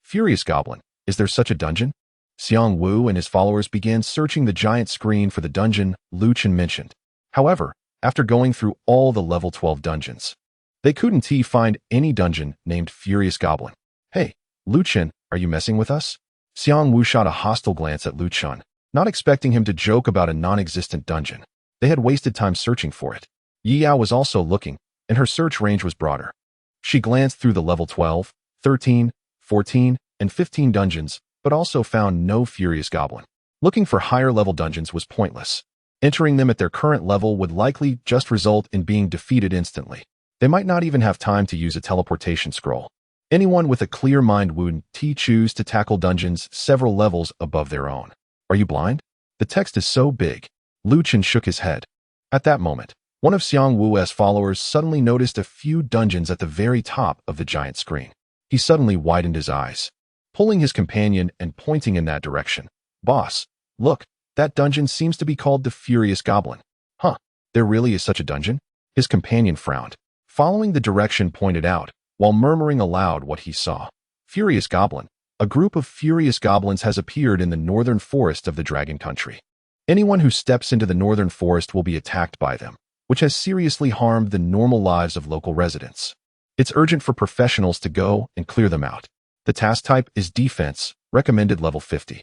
Furious Goblin, is there such a dungeon? Xiang Wu and his followers began searching the giant screen for the dungeon Lu Chun mentioned. However, after going through all the level 12 dungeons, they couldn't find any dungeon named Furious Goblin. "Hey, Lu Chun, are you messing with us?" Xiang Wu shot a hostile glance at Lu Chun, not expecting him to joke about a non-existent dungeon. They had wasted time searching for it. Yi Yao was also looking, and her search range was broader. She glanced through the level 12, 13, 14, and 15 dungeons, but also found no Furious Goblin. Looking for higher-level dungeons was pointless. Entering them at their current level would likely just result in being defeated instantly. They might not even have time to use a teleportation scroll. Anyone with a clear mind wouldn't choose to tackle dungeons several levels above their own. Are you blind? The text is so big. Lu Chun shook his head. At that moment, one of Xiang Wu's followers suddenly noticed a few dungeons at the very top of the giant screen. He suddenly widened his eyes, pulling his companion and pointing in that direction. "Boss, look, that dungeon seems to be called the Furious Goblin." "Huh, there really is such a dungeon?" His companion frowned, following the direction pointed out, while murmuring aloud what he saw. "Furious Goblin. A group of furious goblins has appeared in the northern forest of the Dragon Country. Anyone who steps into the northern forest will be attacked by them, which has seriously harmed the normal lives of local residents. It's urgent for professionals to go and clear them out. The task type is defense, recommended level 50.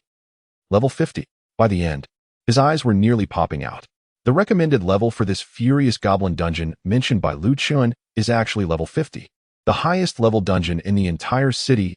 Level 50. By the end, his eyes were nearly popping out. The recommended level for this Furious Goblin dungeon mentioned by Lu Chun is actually level 50, the highest level dungeon in the entire city's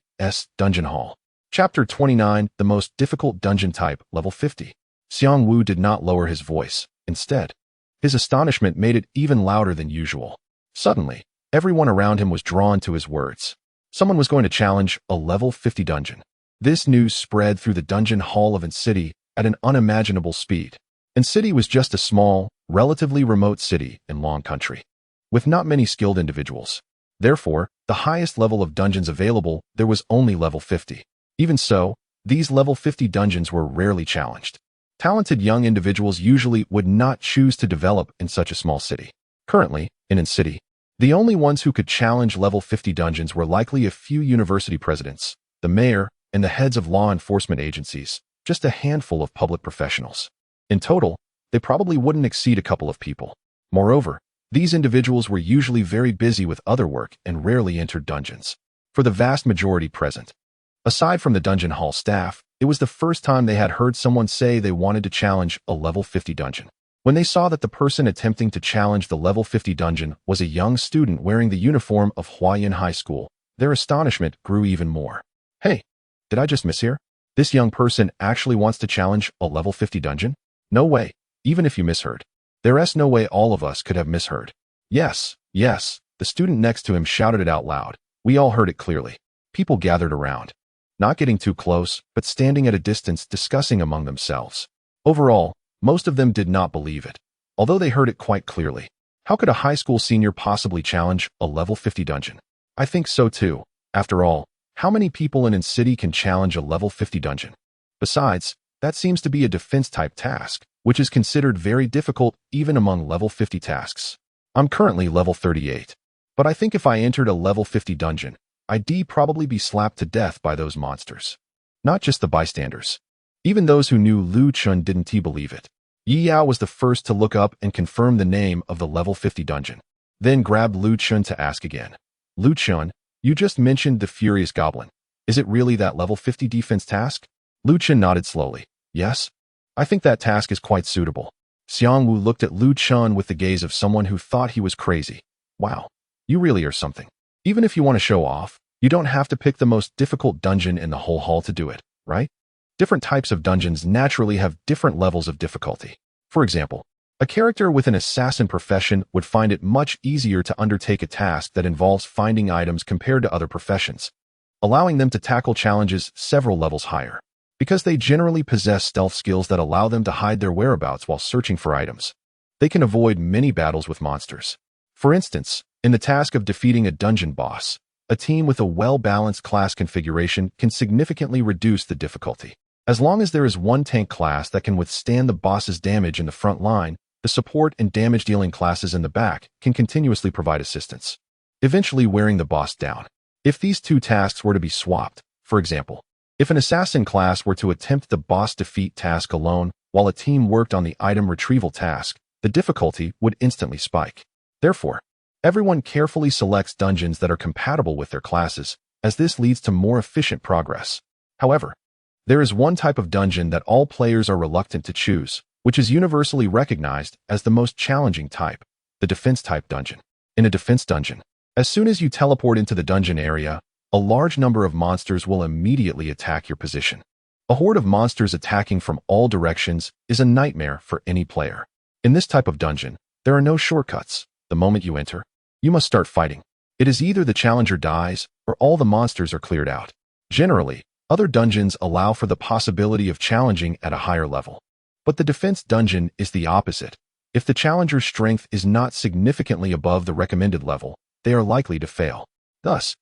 dungeon hall. Chapter 29, the most difficult dungeon type, level 50. Xiang Wu did not lower his voice. Instead, his astonishment made it even louder than usual. Suddenly, everyone around him was drawn to his words. Someone was going to challenge a level 50 dungeon. This news spread through the dungeon hall of City at an unimaginable speed. City was just a small, relatively remote city in Long Country, with not many skilled individuals. Therefore, the highest level of dungeons available, there was only level 50. Even so, these level 50 dungeons were rarely challenged. Talented young individuals usually would not choose to develop in such a small city. Currently, in City, the only ones who could challenge level 50 dungeons were likely a few university presidents, the mayor, and the heads of law enforcement agencies, just a handful of public professionals. In total, they probably wouldn't exceed a couple of people. Moreover, these individuals were usually very busy with other work and rarely entered dungeons. For the vast majority present, aside from the dungeon hall staff, it was the first time they had heard someone say they wanted to challenge a level 50 dungeon. When they saw that the person attempting to challenge the level 50 dungeon was a young student wearing the uniform of Huayan High School, their astonishment grew even more. Hey, did I just mishear? This young person actually wants to challenge a level 50 dungeon? No way, even if you misheard. There's no way all of us could have misheard. Yes, yes, the student next to him shouted it out loud. We all heard it clearly. People gathered around, not getting too close, but standing at a distance discussing among themselves. Overall, most of them did not believe it, although they heard it quite clearly. How could a high school senior possibly challenge a level 50 dungeon? I think so too. After all, how many people in a city can challenge a level 50 dungeon? Besides, that seems to be a defense-type task, which is considered very difficult even among level 50 tasks. I'm currently level 38, but I think if I entered a level 50 dungeon, I'd probably be slapped to death by those monsters. Not just the bystanders. Even those who knew Lu Chun didn't believe it. Yi Yao was the first to look up and confirm the name of the level 50 dungeon, then grabbed Lu Chun to ask again. Lu Chun, you just mentioned the Furious Goblin. Is it really that level 50 defense task? Lu Chun nodded slowly. Yes. I think that task is quite suitable. Xiang Wu looked at Lu Chun with the gaze of someone who thought he was crazy. Wow, you really are something. Even if you want to show off, you don't have to pick the most difficult dungeon in the whole hall to do it, right? Different types of dungeons naturally have different levels of difficulty. For example, a character with an assassin profession would find it much easier to undertake a task that involves finding items compared to other professions, allowing them to tackle challenges several levels higher, because they generally possess stealth skills that allow them to hide their whereabouts while searching for items. They can avoid many battles with monsters. For instance, in the task of defeating a dungeon boss, a team with a well-balanced class configuration can significantly reduce the difficulty. As long as there is one tank class that can withstand the boss's damage in the front line, the support and damage-dealing classes in the back can continuously provide assistance, eventually wearing the boss down. If these two tasks were to be swapped, for example, if an assassin class were to attempt the boss defeat task alone while a team worked on the item retrieval task, the difficulty would instantly spike. Therefore, everyone carefully selects dungeons that are compatible with their classes, as this leads to more efficient progress. However, there is one type of dungeon that all players are reluctant to choose, which is universally recognized as the most challenging type, the defense-type dungeon. In a defense dungeon, as soon as you teleport into the dungeon area, a large number of monsters will immediately attack your position. A horde of monsters attacking from all directions is a nightmare for any player. In this type of dungeon, there are no shortcuts. The moment you enter, you must start fighting. It is either the challenger dies, or all the monsters are cleared out. Generally, other dungeons allow for the possibility of challenging at a higher level. But the defense dungeon is the opposite. If the challenger's strength is not significantly above the recommended level, they are likely to fail. Thus,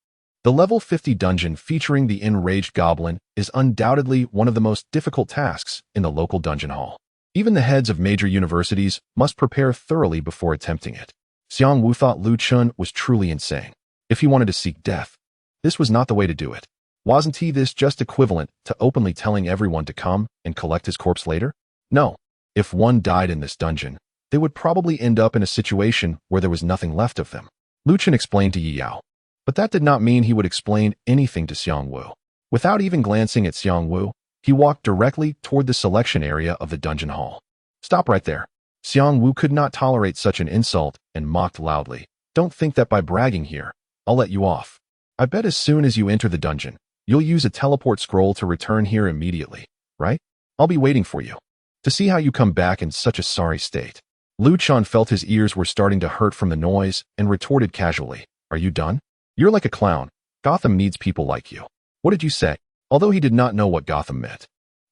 the level 50 dungeon featuring the enraged goblin is undoubtedly one of the most difficult tasks in the local dungeon hall. Even the heads of major universities must prepare thoroughly before attempting it. Xiang Wu thought Lu Chun was truly insane. If he wanted to seek death, this was not the way to do it. Wasn't this just equivalent to openly telling everyone to come and collect his corpse later? No. If one died in this dungeon, they would probably end up in a situation where there was nothing left of them. Lu Chun explained to Yi Yao. But that did not mean he would explain anything to Xiang Wu. Without even glancing at Xiang Wu, he walked directly toward the selection area of the dungeon hall. Stop right there. Xiang Wu could not tolerate such an insult and mocked loudly. Don't think that by bragging here, I'll let you off. I bet as soon as you enter the dungeon, you'll use a teleport scroll to return here immediately, right? I'll be waiting for you to see how you come back in such a sorry state. Lu Chun felt his ears were starting to hurt from the noise and retorted casually, Are you done? You're like a clown. Gotham needs people like you. What did you say? Although he did not know what Gotham meant,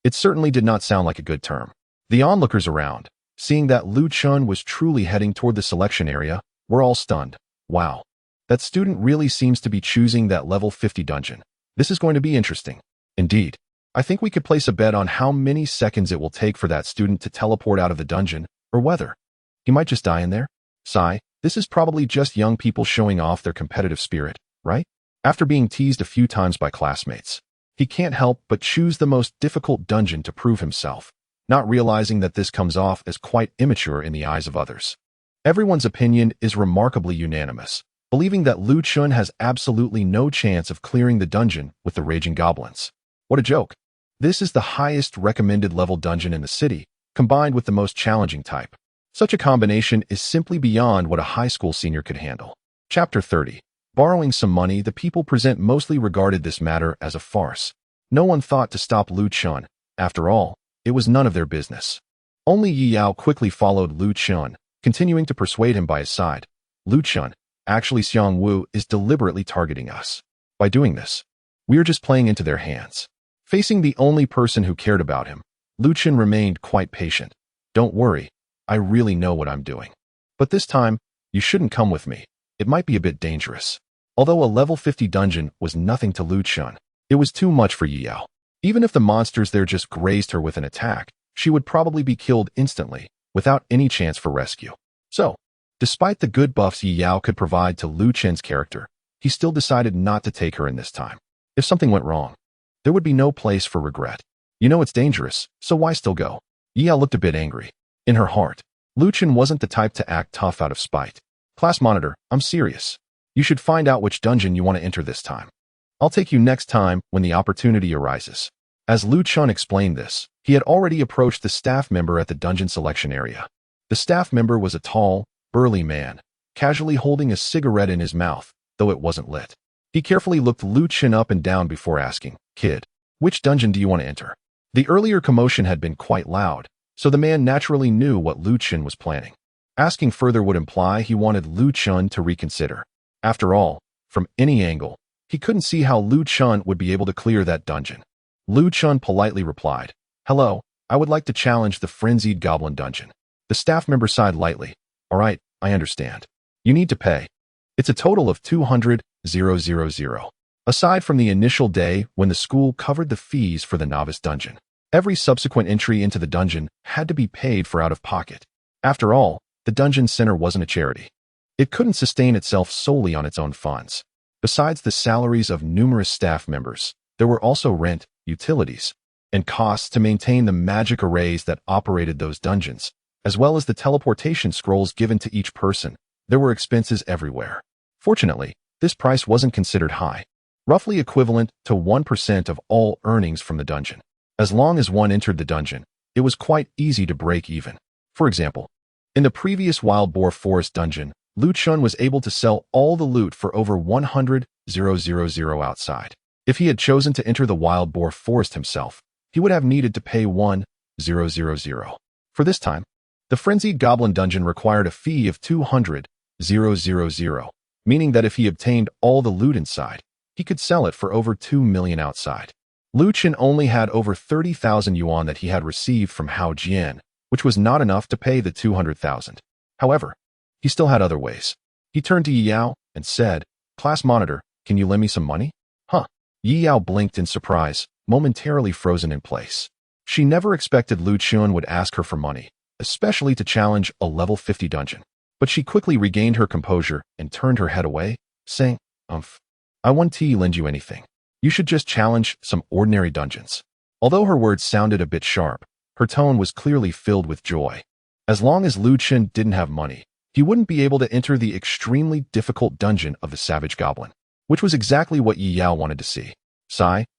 it certainly did not sound like a good term. The onlookers around, seeing that Lu Chun was truly heading toward the selection area, were all stunned. Wow. That student really seems to be choosing that level 50 dungeon. This is going to be interesting. Indeed. I think we could place a bet on how many seconds it will take for that student to teleport out of the dungeon, or whether he might just die in there. This is probably just young people showing off their competitive spirit, right? After being teased a few times by classmates, he can't help but choose the most difficult dungeon to prove himself, not realizing that this comes off as quite immature in the eyes of others. Everyone's opinion is remarkably unanimous, believing that Lu Chun has absolutely no chance of clearing the dungeon with the raging goblins. What a joke. This is the highest recommended level dungeon in the city, combined with the most challenging type. Such a combination is simply beyond what a high school senior could handle. Chapter 30. Borrowing some money. The people present mostly regarded this matter as a farce. No one thought to stop Lu Chun. After all, it was none of their business. Only Yi Yao quickly followed Lu Chun, continuing to persuade him by his side. Lu Chun, actually Xiang Wu is deliberately targeting us. By doing this, we are just playing into their hands. Facing the only person who cared about him, Lu Chun remained quite patient. Don't worry, I really know what I'm doing. But this time, you shouldn't come with me. It might be a bit dangerous. Although a level 50 dungeon was nothing to Lu Chun, it was too much for Yi Yao. Even if the monsters there just grazed her with an attack, she would probably be killed instantly, without any chance for rescue. So, despite the good buffs Yi Yao could provide to Lu Chun's character, he still decided not to take her in this time. If something went wrong, there would be no place for regret. You know it's dangerous, so why still go? Yi Yao looked a bit angry. In her heart, Lu Chun wasn't the type to act tough out of spite. Class monitor, I'm serious. You should find out which dungeon you want to enter this time. I'll take you next time when the opportunity arises. As Lu Chun explained this, he had already approached the staff member at the dungeon selection area. The staff member was a tall, burly man, casually holding a cigarette in his mouth, though it wasn't lit. He carefully looked Lu Chun up and down before asking, "Kid, which dungeon do you want to enter?" The earlier commotion had been quite loud, so the man naturally knew what Lu Chun was planning. Asking further would imply he wanted Lu Chun to reconsider. After all, from any angle, he couldn't see how Lu Chun would be able to clear that dungeon. Lu Chun politely replied, "Hello, I would like to challenge the Frenzied Goblin Dungeon." The staff member sighed lightly. "All right, I understand. You need to pay. It's a total of 200,000. Aside from the initial day when the school covered the fees for the novice dungeon, every subsequent entry into the dungeon had to be paid for out of pocket. After all, the dungeon center wasn't a charity. It couldn't sustain itself solely on its own funds. Besides the salaries of numerous staff members, there were also rent, utilities, and costs to maintain the magic arrays that operated those dungeons, as well as the teleportation scrolls given to each person. There were expenses everywhere. Fortunately, this price wasn't considered high, roughly equivalent to 1% of all earnings from the dungeon. As long as one entered the dungeon, it was quite easy to break even. For example, in the previous Wild Boar Forest dungeon, Lu Chun was able to sell all the loot for over 100,000 outside. If he had chosen to enter the Wild Boar Forest himself, he would have needed to pay 1,000. For this time, the Frenzied Goblin Dungeon required a fee of 200,000, meaning that if he obtained all the loot inside, he could sell it for over 2 million outside. Lu Chun only had over 30,000 yuan that he had received from Hao Jian, which was not enough to pay the 200,000. However, he still had other ways. He turned to Yi Yao and said, "Class monitor, can you lend me some money?" Huh? Yi Yao blinked in surprise, momentarily frozen in place. She never expected Lu Chun would ask her for money, especially to challenge a level 50 dungeon. But she quickly regained her composure and turned her head away, saying, I won't lend you anything. You should just challenge some ordinary dungeons." Although her words sounded a bit sharp, her tone was clearly filled with joy. As long as Lu Chun didn't have money, he wouldn't be able to enter the extremely difficult dungeon of the Savage Goblin, which was exactly what Yi Yao wanted to see.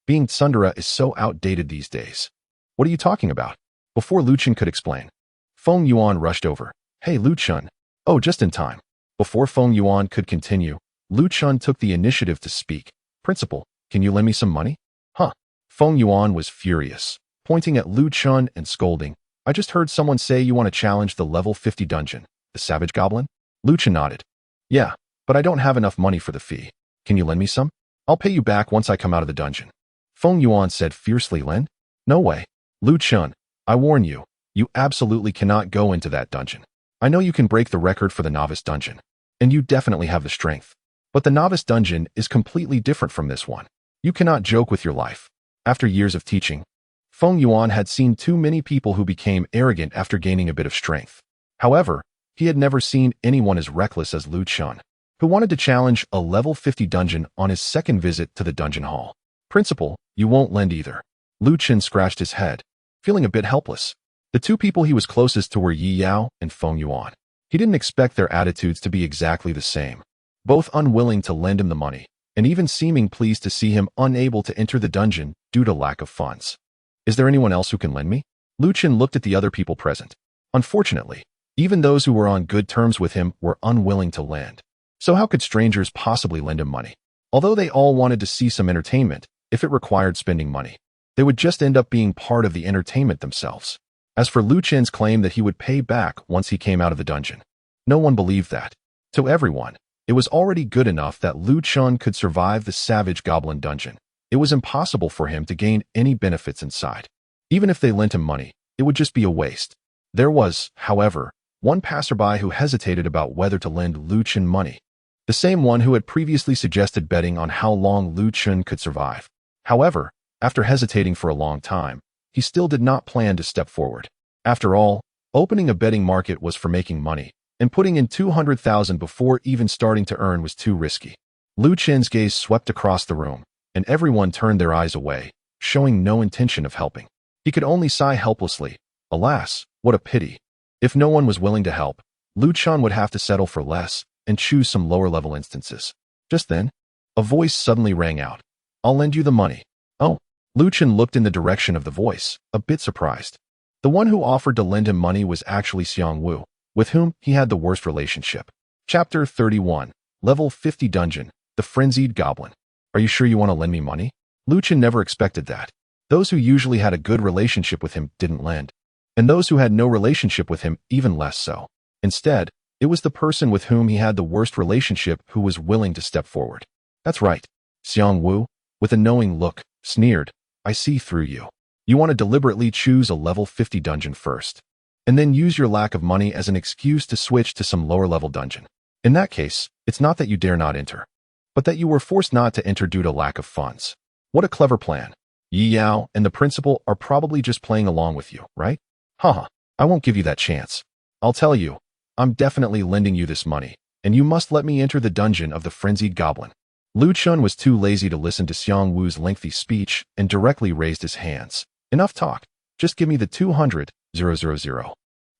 Being tsundere is so outdated these days. What are you talking about? Before Lu Chun could explain, Feng Yuan rushed over. "Hey, Lu Chun." Oh, just in time. Before Feng Yuan could continue, Lu Chun took the initiative to speak. "Principal, can you lend me some money?" Huh? Feng Yuan was furious, pointing at Lu Chun and scolding. "I just heard someone say you want to challenge the level 50 dungeon, the Savage Goblin?" Lu Chun nodded. "Yeah, but I don't have enough money for the fee. Can you lend me some? I'll pay you back once I come out of the dungeon." Feng Yuan said fiercely. "Lend? No way. Lu Chun, I warn you, you absolutely cannot go into that dungeon. I know you can break the record for the novice dungeon, and you definitely have the strength. But the novice dungeon is completely different from this one. You cannot joke with your life." After years of teaching, Feng Yuan had seen too many people who became arrogant after gaining a bit of strength. However, he had never seen anyone as reckless as Lu Chun, who wanted to challenge a level 50 dungeon on his second visit to the dungeon hall. "Principal, you won't lend either." Lu Chun scratched his head, feeling a bit helpless. The two people he was closest to were Yi Yao and Feng Yuan. He didn't expect their attitudes to be exactly the same, both unwilling to lend him the money, and even seeming pleased to see him unable to enter the dungeon due to lack of funds. "Is there anyone else who can lend me?" Lu Chun looked at the other people present. Unfortunately, Even those who were on good terms with him were unwilling to lend. So how could strangers possibly lend him money? Although they all wanted to see some entertainment, if it required spending money, they would just end up being part of the entertainment themselves. As for Lu Chen's claim that he would pay back once he came out of the dungeon, no one believed that. To everyone, it was already good enough that Lu Chun could survive the savage goblin dungeon. It was impossible for him to gain any benefits inside. Even if they lent him money, it would just be a waste. There was, however, one passerby who hesitated about whether to lend Lu Chun money. The same one who had previously suggested betting on how long Lu Chun could survive. However, after hesitating for a long time, he still did not plan to step forward. After all, opening a betting market was for making money, and putting in 200,000 before even starting to earn was too risky. Lu Chen's gaze swept across the room, and everyone turned their eyes away, showing no intention of helping. He could only sigh helplessly. Alas, what a pity. If no one was willing to help, Lu Chun would have to settle for less and choose some lower-level instances. Just then, a voice suddenly rang out. "I'll lend you the money." Oh, Lu Chun looked in the direction of the voice, a bit surprised. The one who offered to lend him money was actually Xiang Wu, with whom he had the worst relationship. Chapter 31, Level 50 Dungeon, The Frenzied Goblin. "Are you sure you want to lend me money?" Lu Chun never expected that. Those who usually had a good relationship with him didn't lend, and those who had no relationship with him even less so. Instead, it was the person with whom he had the worst relationship who was willing to step forward. "That's right." Xiang Wu, with a knowing look, sneered. "I see through you. You want to deliberately choose a level 50 dungeon first, and then use your lack of money as an excuse to switch to some lower-level dungeon. In that case, it's not that you dare not enter, but that you were forced not to enter due to lack of funds. What a clever plan. Yi Yao and the principal are probably just playing along with you, right? Haha, I won't give you that chance. I'll tell you, I'm definitely lending you this money, and you must let me enter the dungeon of the frenzied goblin." Lu Chun was too lazy to listen to Xiang Wu's lengthy speech and directly raised his hands. "Enough talk. Just give me the 200,000,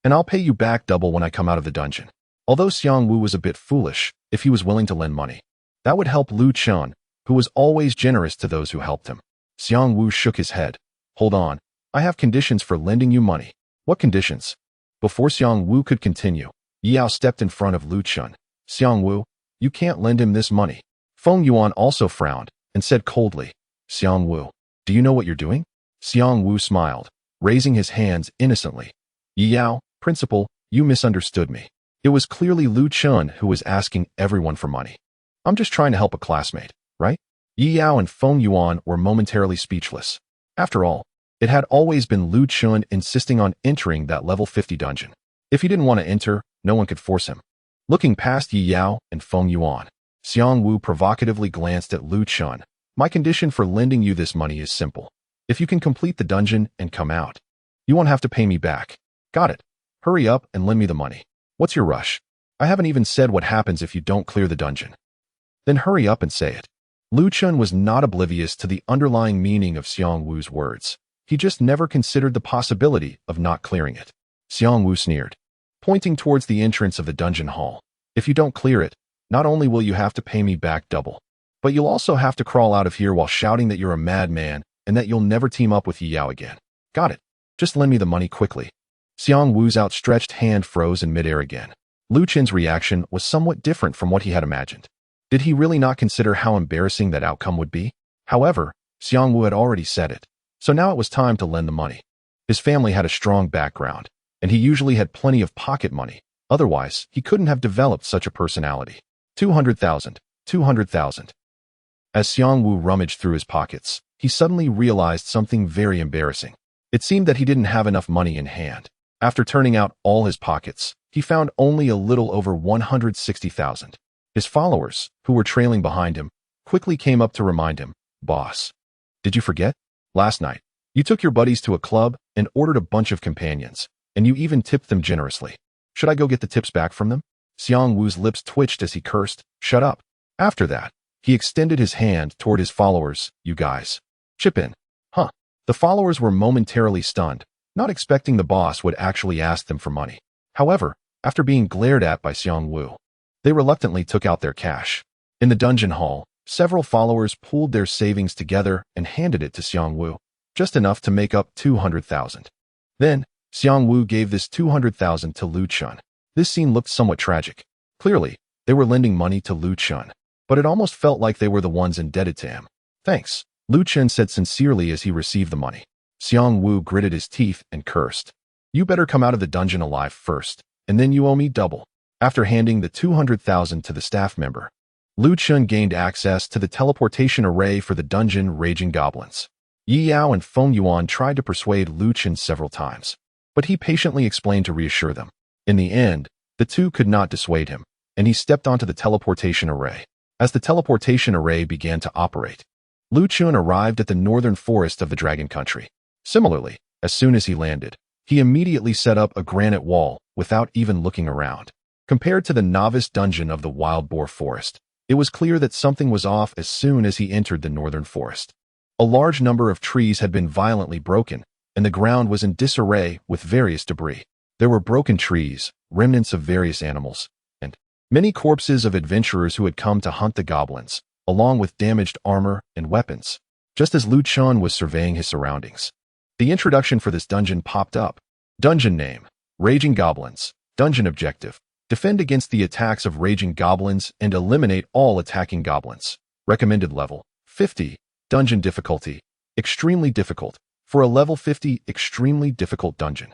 and I'll pay you back double when I come out of the dungeon." Although Xiang Wu was a bit foolish, if he was willing to lend money, that would help Lu Chun, who was always generous to those who helped him. Xiang Wu shook his head. "Hold on. I have conditions for lending you money." "What conditions?" Before Xiang Wu could continue, Yi Yao stepped in front of Lu Chun. "Xiang Wu, you can't lend him this money." Feng Yuan also frowned and said coldly, "Xiang Wu, do you know what you're doing?" Xiang Wu smiled, raising his hands innocently. "Yi Yao, principal, you misunderstood me. It was clearly Lu Chun who was asking everyone for money. I'm just trying to help a classmate, right?" Yi Yao and Feng Yuan were momentarily speechless. After all, it had always been Lu Chun insisting on entering that level 50 dungeon. If he didn't want to enter, no one could force him. Looking past Yi Yao and Feng Yuan, Xiang Wu provocatively glanced at Lu Chun. "My condition for lending you this money is simple. If you can complete the dungeon and come out, you won't have to pay me back." "Got it. Hurry up and lend me the money. What's your rush? I haven't even said what happens if you don't clear the dungeon." "Then hurry up and say it." Lu Chun was not oblivious to the underlying meaning of Xiang Wu's words. He just never considered the possibility of not clearing it. Xiang Wu sneered, pointing towards the entrance of the dungeon hall. "If you don't clear it, not only will you have to pay me back double, but you'll also have to crawl out of here while shouting that you're a madman and that you'll never team up with Yi Yao again." "Got it. Just lend me the money quickly." Xiang Wu's outstretched hand froze in midair again. Lu Chun's reaction was somewhat different from what he had imagined. Did he really not consider how embarrassing that outcome would be? However, Xiang Wu had already said it, so now it was time to lend the money. His family had a strong background, and he usually had plenty of pocket money. Otherwise, he couldn't have developed such a personality. 200,000, 200,000. As Xiang Wu rummaged through his pockets, he suddenly realized something very embarrassing. It seemed that he didn't have enough money in hand. After turning out all his pockets, he found only a little over 160,000. His followers, who were trailing behind him, quickly came up to remind him, "Boss, did you forget? Last night, you took your buddies to a club and ordered a bunch of companions, and you even tipped them generously. Should I go get the tips back from them?" Xiang Wu's lips twitched as he cursed, "Shut up." After that, he extended his hand toward his followers. "You guys, chip in." Huh. The followers were momentarily stunned, not expecting the boss would actually ask them for money. However, after being glared at by Xiang Wu, they reluctantly took out their cash. In the dungeon hall, several followers pooled their savings together and handed it to Xiang Wu, just enough to make up 200,000. Then, Xiang Wu gave this 200,000 to Lu Chun. This scene looked somewhat tragic. Clearly, they were lending money to Lu Chun, but it almost felt like they were the ones indebted to him. Thanks, Lu Chun said sincerely as he received the money. Xiang Wu gritted his teeth and cursed. You better come out of the dungeon alive first, and then you owe me double. After handing the 200,000 to the staff member, Lu Chun gained access to the teleportation array for the dungeon raging goblins. Yi Yao and Feng Yuan tried to persuade Lu Chun several times, but he patiently explained to reassure them. In the end, the two could not dissuade him, and he stepped onto the teleportation array. As the teleportation array began to operate, Lu Chun arrived at the northern forest of the Dragon Country. Similarly, as soon as he landed, he immediately set up a granite wall without even looking around. Compared to the novice dungeon of the Wild Boar Forest, it was clear that something was off as soon as he entered the northern forest. A large number of trees had been violently broken, and the ground was in disarray with various debris. There were broken trees, remnants of various animals, and many corpses of adventurers who had come to hunt the goblins, along with damaged armor and weapons. Just as Lu Chun was surveying his surroundings, the introduction for this dungeon popped up. Dungeon name: Raging Goblins. Dungeon objective: defend against the attacks of raging goblins and eliminate all attacking goblins. Recommended level: 50. Dungeon difficulty: extremely difficult. For a level 50 extremely difficult dungeon,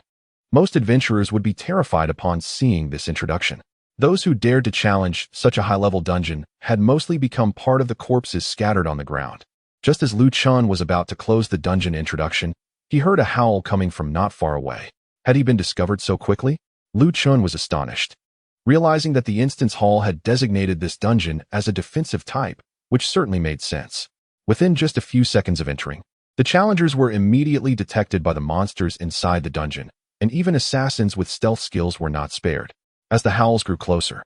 most adventurers would be terrified upon seeing this introduction. Those who dared to challenge such a high-level dungeon had mostly become part of the corpses scattered on the ground. Just as Lu Chun was about to close the dungeon introduction, he heard a howl coming from not far away. Had he been discovered so quickly? Lu Chun was astonished, realizing that the instance hall had designated this dungeon as a defensive type, which certainly made sense. Within just a few seconds of entering, the challengers were immediately detected by the monsters inside the dungeon, and even assassins with stealth skills were not spared. As the howls grew closer,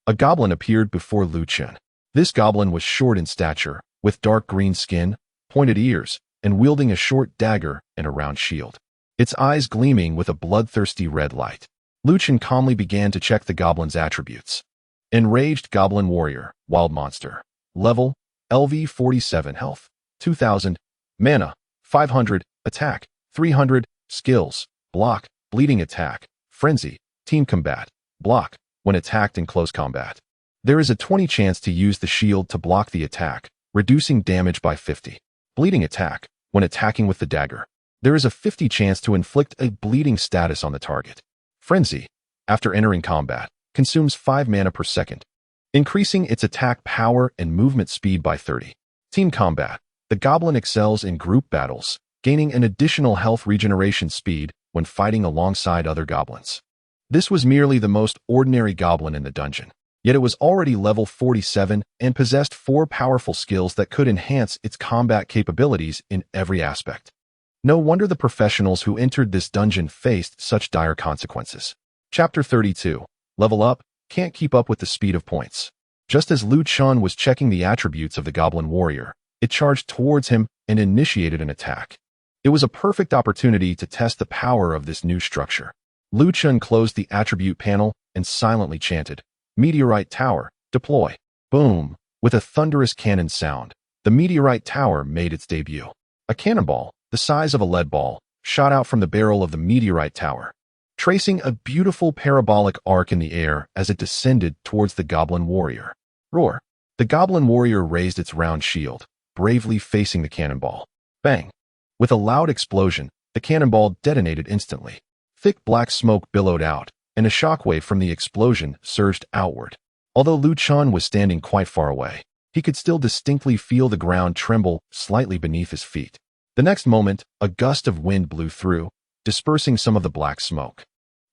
a goblin appeared before Lu Chun. This goblin was short in stature, with dark green skin, pointed ears, and wielding a short dagger and a round shield, its eyes gleaming with a bloodthirsty red light. Lu Chun calmly began to check the goblin's attributes. Enraged Goblin Warrior, Wild Monster. Level: LV 47. Health: 2000. Mana: 500. Attack: 300. Skills: Block, Bleeding Attack, Frenzy, Team Combat. Block, when attacked in close combat. There is a 20 chance to use the shield to block the attack, reducing damage by 50. Bleeding Attack, when attacking with the dagger. There is a 50 chance to inflict a bleeding status on the target. Frenzy, after entering combat, consumes 5 mana per second, increasing its attack power and movement speed by 30. Team Combat, the goblin excels in group battles, gaining an additional health regeneration speed when fighting alongside other goblins. This was merely the most ordinary goblin in the dungeon, yet it was already level 47 and possessed 4 powerful skills that could enhance its combat capabilities in every aspect. No wonder the professionals who entered this dungeon faced such dire consequences. Chapter 32. Level Up, Can't Keep Up with the Speed of Points. Just as Lu Chun was checking the attributes of the Goblin Warrior, it charged towards him and initiated an attack. It was a perfect opportunity to test the power of this new structure. Lu Chun closed the attribute panel and silently chanted, Meteorite Tower, deploy. Boom! With a thunderous cannon sound, the Meteorite Tower made its debut. A cannonball, the size of a lead ball, shot out from the barrel of the Meteorite Tower, tracing a beautiful parabolic arc in the air as it descended towards the Goblin Warrior. Roar! The Goblin Warrior raised its round shield, bravely facing the cannonball. Bang! With a loud explosion, the cannonball detonated instantly. Thick black smoke billowed out, and a shockwave from the explosion surged outward. Although Lu Chun was standing quite far away, he could still distinctly feel the ground tremble slightly beneath his feet. The next moment, a gust of wind blew through, dispersing some of the black smoke,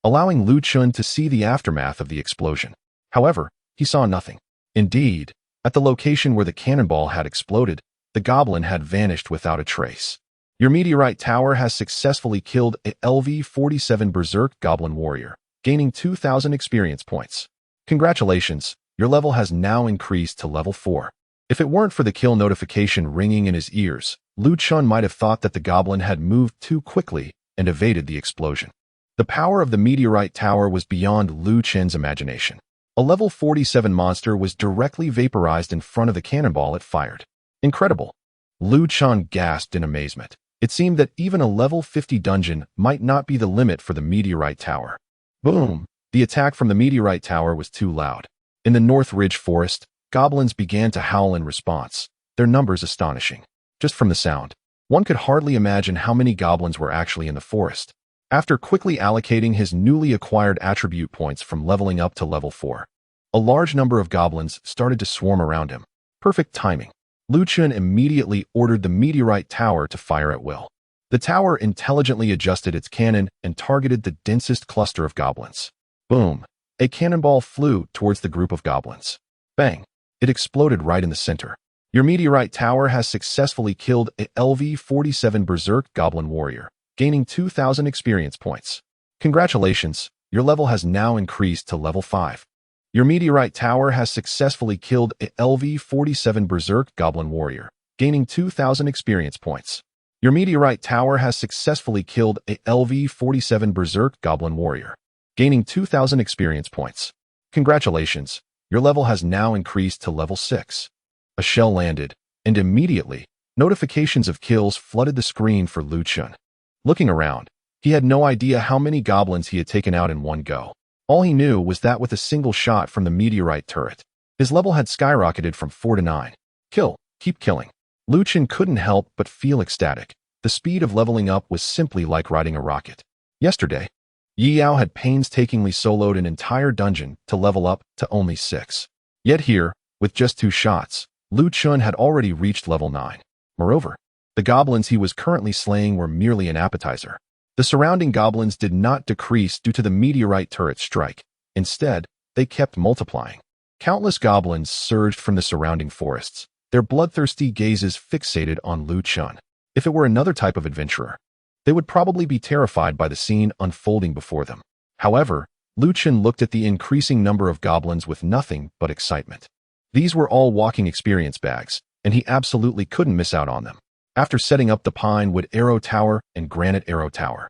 allowing Lu Chun to see the aftermath of the explosion. However, he saw nothing. Indeed, at the location where the cannonball had exploded, the goblin had vanished without a trace. Your Meteorite Tower has successfully killed a LV-47 Berserk Goblin Warrior, gaining 2,000 experience points. Congratulations, your level has now increased to level 4. If it weren't for the kill notification ringing in his ears, Lu Chun might have thought that the goblin had moved too quickly and evaded the explosion. The power of the Meteorite Tower was beyond Lu Chun's imagination. A level 47 monster was directly vaporized in front of the cannonball it fired. Incredible! Lu Chun gasped in amazement. It seemed that even a level 50 dungeon might not be the limit for the Meteorite Tower. Boom! The attack from the meteorite tower was too loud. In the North Ridge Forest, goblins began to howl in response, their numbers astonishing. Just from the sound, one could hardly imagine how many goblins were actually in the forest. After quickly allocating his newly acquired attribute points from leveling up to level 4, a large number of goblins started to swarm around him. Perfect timing. Chun immediately ordered the meteorite tower to fire at will. The tower intelligently adjusted its cannon and targeted the densest cluster of goblins. Boom! A cannonball flew towards the group of goblins. Bang! It exploded right in the center. Your meteorite tower has successfully killed a LV-47 Berserk Goblin Warrior, gaining 2,000 experience points. Congratulations, your level has now increased to level 5. Your meteorite tower has successfully killed a LV-47 Berserk Goblin Warrior, gaining 2,000 experience points. Your meteorite tower has successfully killed a LV-47 Berserk Goblin Warrior, gaining 2,000 experience points. Congratulations, your level has now increased to level 6. A shell landed, and immediately, notifications of kills flooded the screen for Chun. Looking around, he had no idea how many goblins he had taken out in one go. All he knew was that with a single shot from the meteorite turret, his level had skyrocketed from 4 to 9. Kill, keep killing. Chun couldn't help but feel ecstatic. The speed of leveling up was simply like riding a rocket. Yesterday, Yao had painstakingly soloed an entire dungeon to level up to only 6. Yet here, with just 2 shots, Chun had already reached level 9. Moreover, the goblins he was currently slaying were merely an appetizer. The surrounding goblins did not decrease due to the meteorite turret strike. Instead, they kept multiplying. Countless goblins surged from the surrounding forests, their bloodthirsty gazes fixated on Chun. If it were another type of adventurer, they would probably be terrified by the scene unfolding before them. However, Chun looked at the increasing number of goblins with nothing but excitement. These were all walking experience bags, and he absolutely couldn't miss out on them. After setting up the Pine Wood Arrow Tower and Granite Arrow Tower,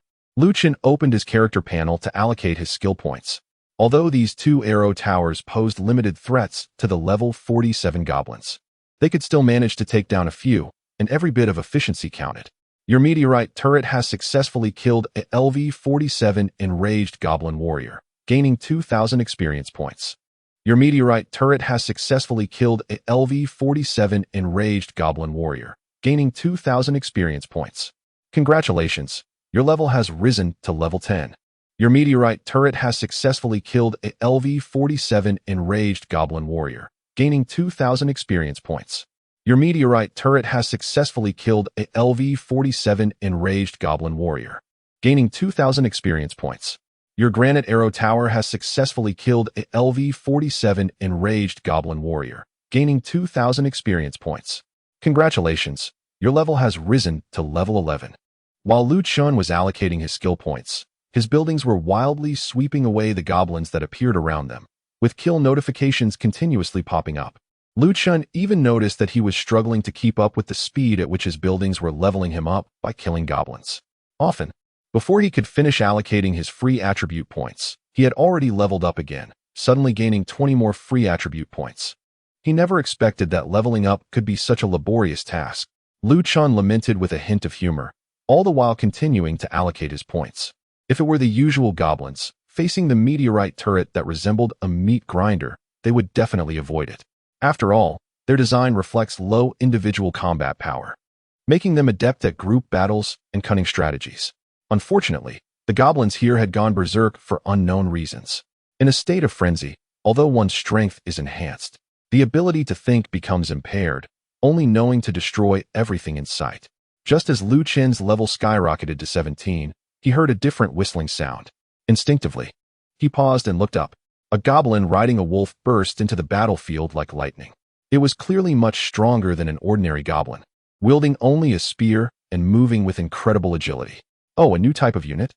Chun opened his character panel to allocate his skill points. Although these 2 arrow towers posed limited threats to the level 47 goblins, they could still manage to take down a few, and every bit of efficiency counted. Your meteorite turret has successfully killed a LV-47 Enraged Goblin Warrior, gaining 2,000 experience points. Your meteorite turret has successfully killed a LV-47 Enraged Goblin Warrior, gaining 2,000 experience points. Congratulations, your level has risen to level 10. Your meteorite turret has successfully killed a LV-47 Enraged Goblin Warrior, gaining 2,000 experience points. Your meteorite turret has successfully killed a LV-47 Enraged Goblin Warrior, gaining 2,000 experience points. Your Granite Arrow Tower has successfully killed a LV-47 Enraged Goblin Warrior, gaining 2,000 experience points. Congratulations, your level has risen to level 11. While Chun was allocating his skill points, his buildings were wildly sweeping away the goblins that appeared around them, with kill notifications continuously popping up. Chun even noticed that he was struggling to keep up with the speed at which his buildings were leveling him up by killing goblins. Often, before he could finish allocating his free attribute points, he had already leveled up again, suddenly gaining 20 more free attribute points. He never expected that leveling up could be such a laborious task. Chun lamented with a hint of humor, all the while continuing to allocate his points. If it were the usual goblins, facing the meteorite turret that resembled a meat grinder, they would definitely avoid it. After all, their design reflects low individual combat power, making them adept at group battles and cunning strategies. Unfortunately, the goblins here had gone berserk for unknown reasons. In a state of frenzy, although one's strength is enhanced, the ability to think becomes impaired, only knowing to destroy everything in sight. Just as Chun's level skyrocketed to 17, he heard a different whistling sound. Instinctively, he paused and looked up. A goblin riding a wolf burst into the battlefield like lightning. It was clearly much stronger than an ordinary goblin, wielding only a spear and moving with incredible agility. Oh, a new type of unit?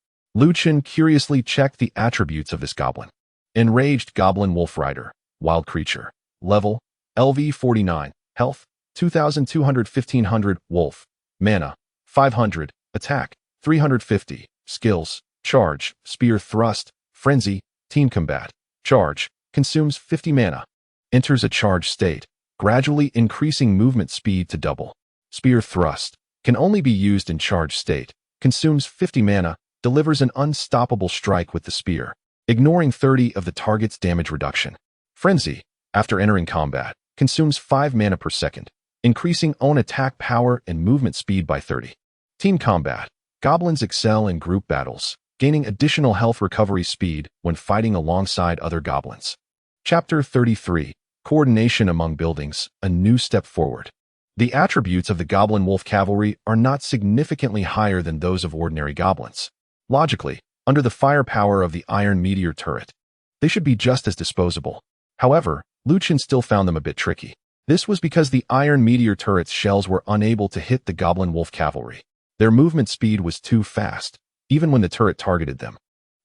Chun curiously checked the attributes of this goblin. Enraged Goblin Wolf Rider, Wild Creature. Level, LV-49. Health, 2,200-1,500. Wolf. Mana, 500. Attack, 350. Skills, Charge, Spear Thrust, Frenzy, Team Combat. Charge, consumes 50 mana. Enters a charge state, gradually increasing movement speed to double. Spear Thrust, can only be used in charge state, consumes 50 mana, delivers an unstoppable strike with the spear. ignoring 30 of the target's damage reduction. Frenzy, after entering combat, consumes 5 mana per second, increasing own attack power and movement speed by 30. Team Combat. Goblins excel in group battles, gaining additional health recovery speed when fighting alongside other goblins. Chapter 33. Coordination among buildings, a new step forward. The attributes of the Goblin Wolf Cavalry are not significantly higher than those of ordinary goblins. Logically, under the firepower of the Iron Meteor turret, they should be just as disposable. However, Chun still found them a bit tricky. This was because the Iron Meteor turret's shells were unable to hit the Goblin Wolf Cavalry. Their movement speed was too fast, even when the turret targeted them.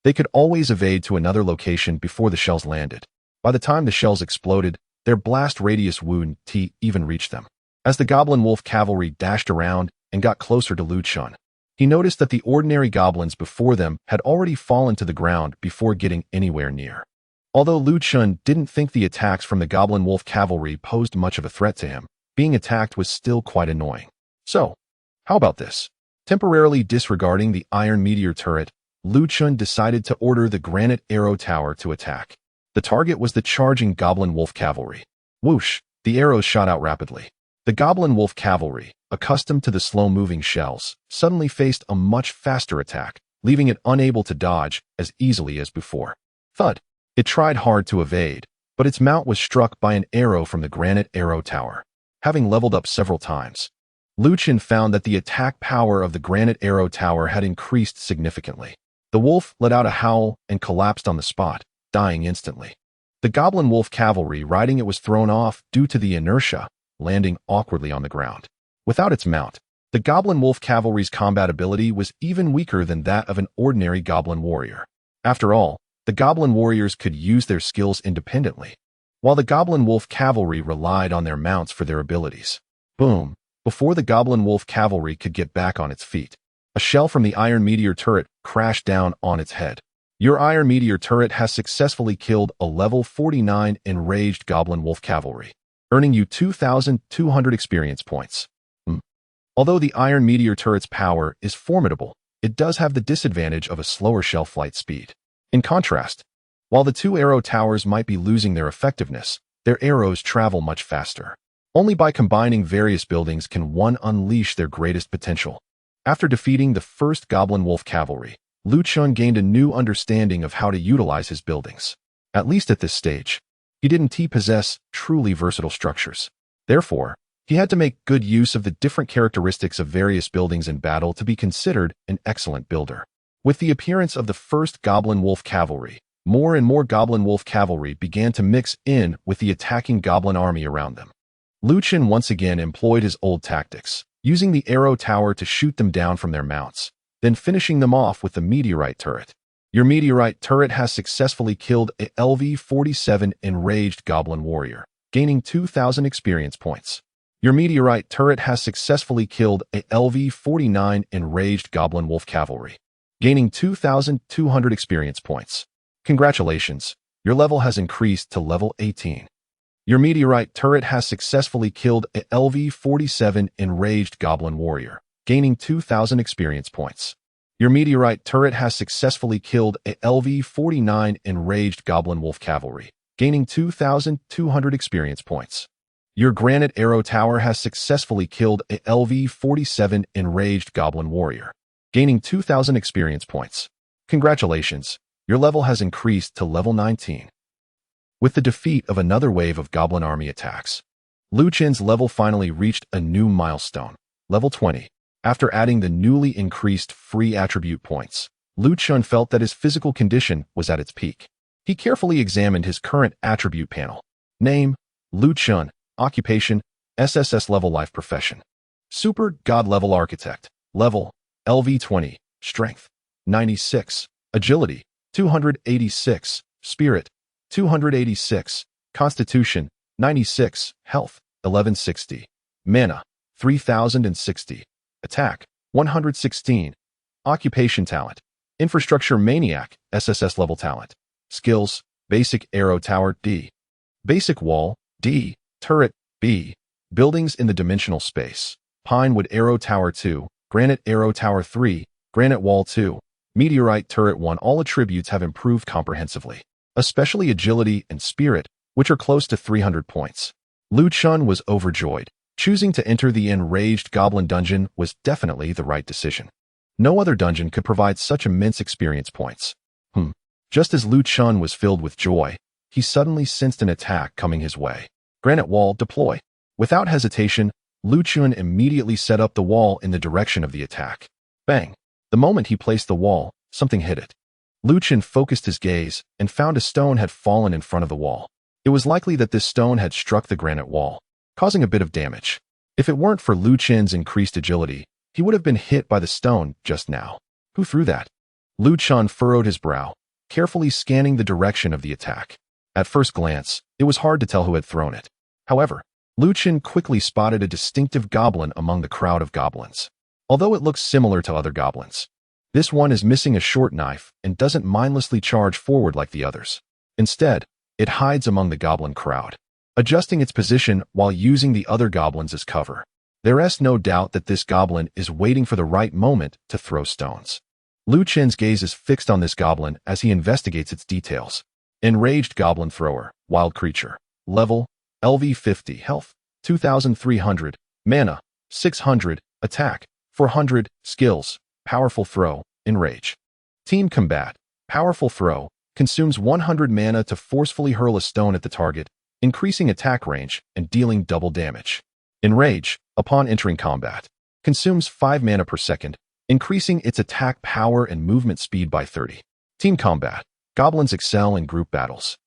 They could always evade to another location before the shells landed. By the time the shells exploded, their blast radius wouldn't even reach them. As the Goblin Wolf Cavalry dashed around and got closer to Chun, he noticed that the ordinary goblins before them had already fallen to the ground before getting anywhere near. Although Chun didn't think the attacks from the Goblin Wolf Cavalry posed much of a threat to him, being attacked was still quite annoying. So, how about this? Temporarily disregarding the Iron Meteor turret, Chun decided to order the Granite Arrow Tower to attack. The target was the charging Goblin Wolf Cavalry. Whoosh! The arrows shot out rapidly. The Goblin Wolf Cavalry, accustomed to the slow-moving shells, suddenly faced a much faster attack, leaving it unable to dodge as easily as before. Thud! It tried hard to evade, but its mount was struck by an arrow from the Granite Arrow Tower. Having leveled up several times, Chun found that the attack power of the Granite Arrow Tower had increased significantly. The wolf let out a howl and collapsed on the spot, dying instantly. The Goblin Wolf Cavalry riding it was thrown off due to the inertia, landing awkwardly on the ground. Without its mount, the Goblin Wolf Cavalry's combat ability was even weaker than that of an ordinary Goblin Warrior. After all, the Goblin Warriors could use their skills independently, while the Goblin Wolf Cavalry relied on their mounts for their abilities. Boom! Before the Goblin Wolf Cavalry could get back on its feet, a shell from the Iron Meteor turret crashed down on its head. Your Iron Meteor turret has successfully killed a level 49 enraged Goblin Wolf Cavalry, earning you 2,200 experience points. Although the Iron Meteor turret's power is formidable, it does have the disadvantage of a slower shell flight speed. In contrast, while the two arrow towers might be losing their effectiveness, their arrows travel much faster. Only by combining various buildings can one unleash their greatest potential. After defeating the first Goblin Wolf Cavalry, Chun gained a new understanding of how to utilize his buildings. At least at this stage, he didn't possess truly versatile structures. Therefore, he had to make good use of the different characteristics of various buildings in battle to be considered an excellent builder. With the appearance of the first Goblin Wolf Cavalry, more and more Goblin Wolf Cavalry began to mix in with the attacking Goblin army around them. Chun once again employed his old tactics, using the arrow tower to shoot them down from their mounts, then finishing them off with the meteorite turret. Your meteorite turret has successfully killed a LV-47 enraged Goblin Warrior, gaining 2,000 experience points. Your meteorite turret has successfully killed a LV-49 enraged Goblin Wolf Cavalry, gaining 2,200 experience points. Congratulations, your level has increased to level 18. Your meteorite turret has successfully killed a LV-47 enraged Goblin Warrior, gaining 2,000 experience points. Your meteorite turret has successfully killed a LV-49 enraged Goblin Wolf Cavalry, gaining 2,200 experience points. Your Granite Arrow Tower has successfully killed a LV-47 enraged Goblin Warrior, gaining 2,000 experience points. Congratulations, your level has increased to level 19. With the defeat of another wave of Goblin army attacks, Chun's level finally reached a new milestone, level 20. After adding the newly increased free attribute points, Chun felt that his physical condition was at its peak. He carefully examined his current attribute panel. Name, Chun. Occupation, SSS level life profession. Super God level architect. Level, LV20. Strength, 96. Agility, 286. Spirit, 286. Constitution, 96. Health, 1160. Mana, 3060. Attack, 116. Occupation talent. Infrastructure maniac, SSS level talent. Skills, basic arrow tower, D. Basic wall, D. Turret, B. Buildings in the dimensional space. Pinewood Arrow Tower 2, Granite Arrow Tower 3, Granite Wall 2, Meteorite Turret 1. All attributes have improved comprehensively, especially agility and spirit, which are close to 300 points. Chun was overjoyed. Choosing to enter the enraged goblin dungeon was definitely the right decision. No other dungeon could provide such immense experience points. Just as Chun was filled with joy, he suddenly sensed an attack coming his way. Granite Wall, deploy. Without hesitation, Chun immediately set up the wall in the direction of the attack. Bang! The moment he placed the wall, something hit it. Chun focused his gaze and found a stone had fallen in front of the wall. It was likely that this stone had struck the granite wall, causing a bit of damage. If it weren't for Chun's increased agility, he would have been hit by the stone just now. Who threw that? Chun furrowed his brow, carefully scanning the direction of the attack. At first glance, it was hard to tell who had thrown it. However, Chun quickly spotted a distinctive goblin among the crowd of goblins. Although it looks similar to other goblins, this one is missing a short knife and doesn't mindlessly charge forward like the others. Instead, it hides among the goblin crowd, adjusting its position while using the other goblins as cover. There is no doubt that this goblin is waiting for the right moment to throw stones. Chun's gaze is fixed on this goblin as he investigates its details. Enraged Goblin Thrower, Wild Creature. Level, LV 50. Health, 2300. Mana, 600. Attack, 400. Skills, Powerful Throw, Enrage. Team Combat. Powerful Throw, consumes 100 mana to forcefully hurl a stone at the target, increasing attack range and dealing double damage. Enrage, upon entering combat, consumes 5 mana per second, increasing its attack power and movement speed by 30. Team Combat. Goblins excel in group battles,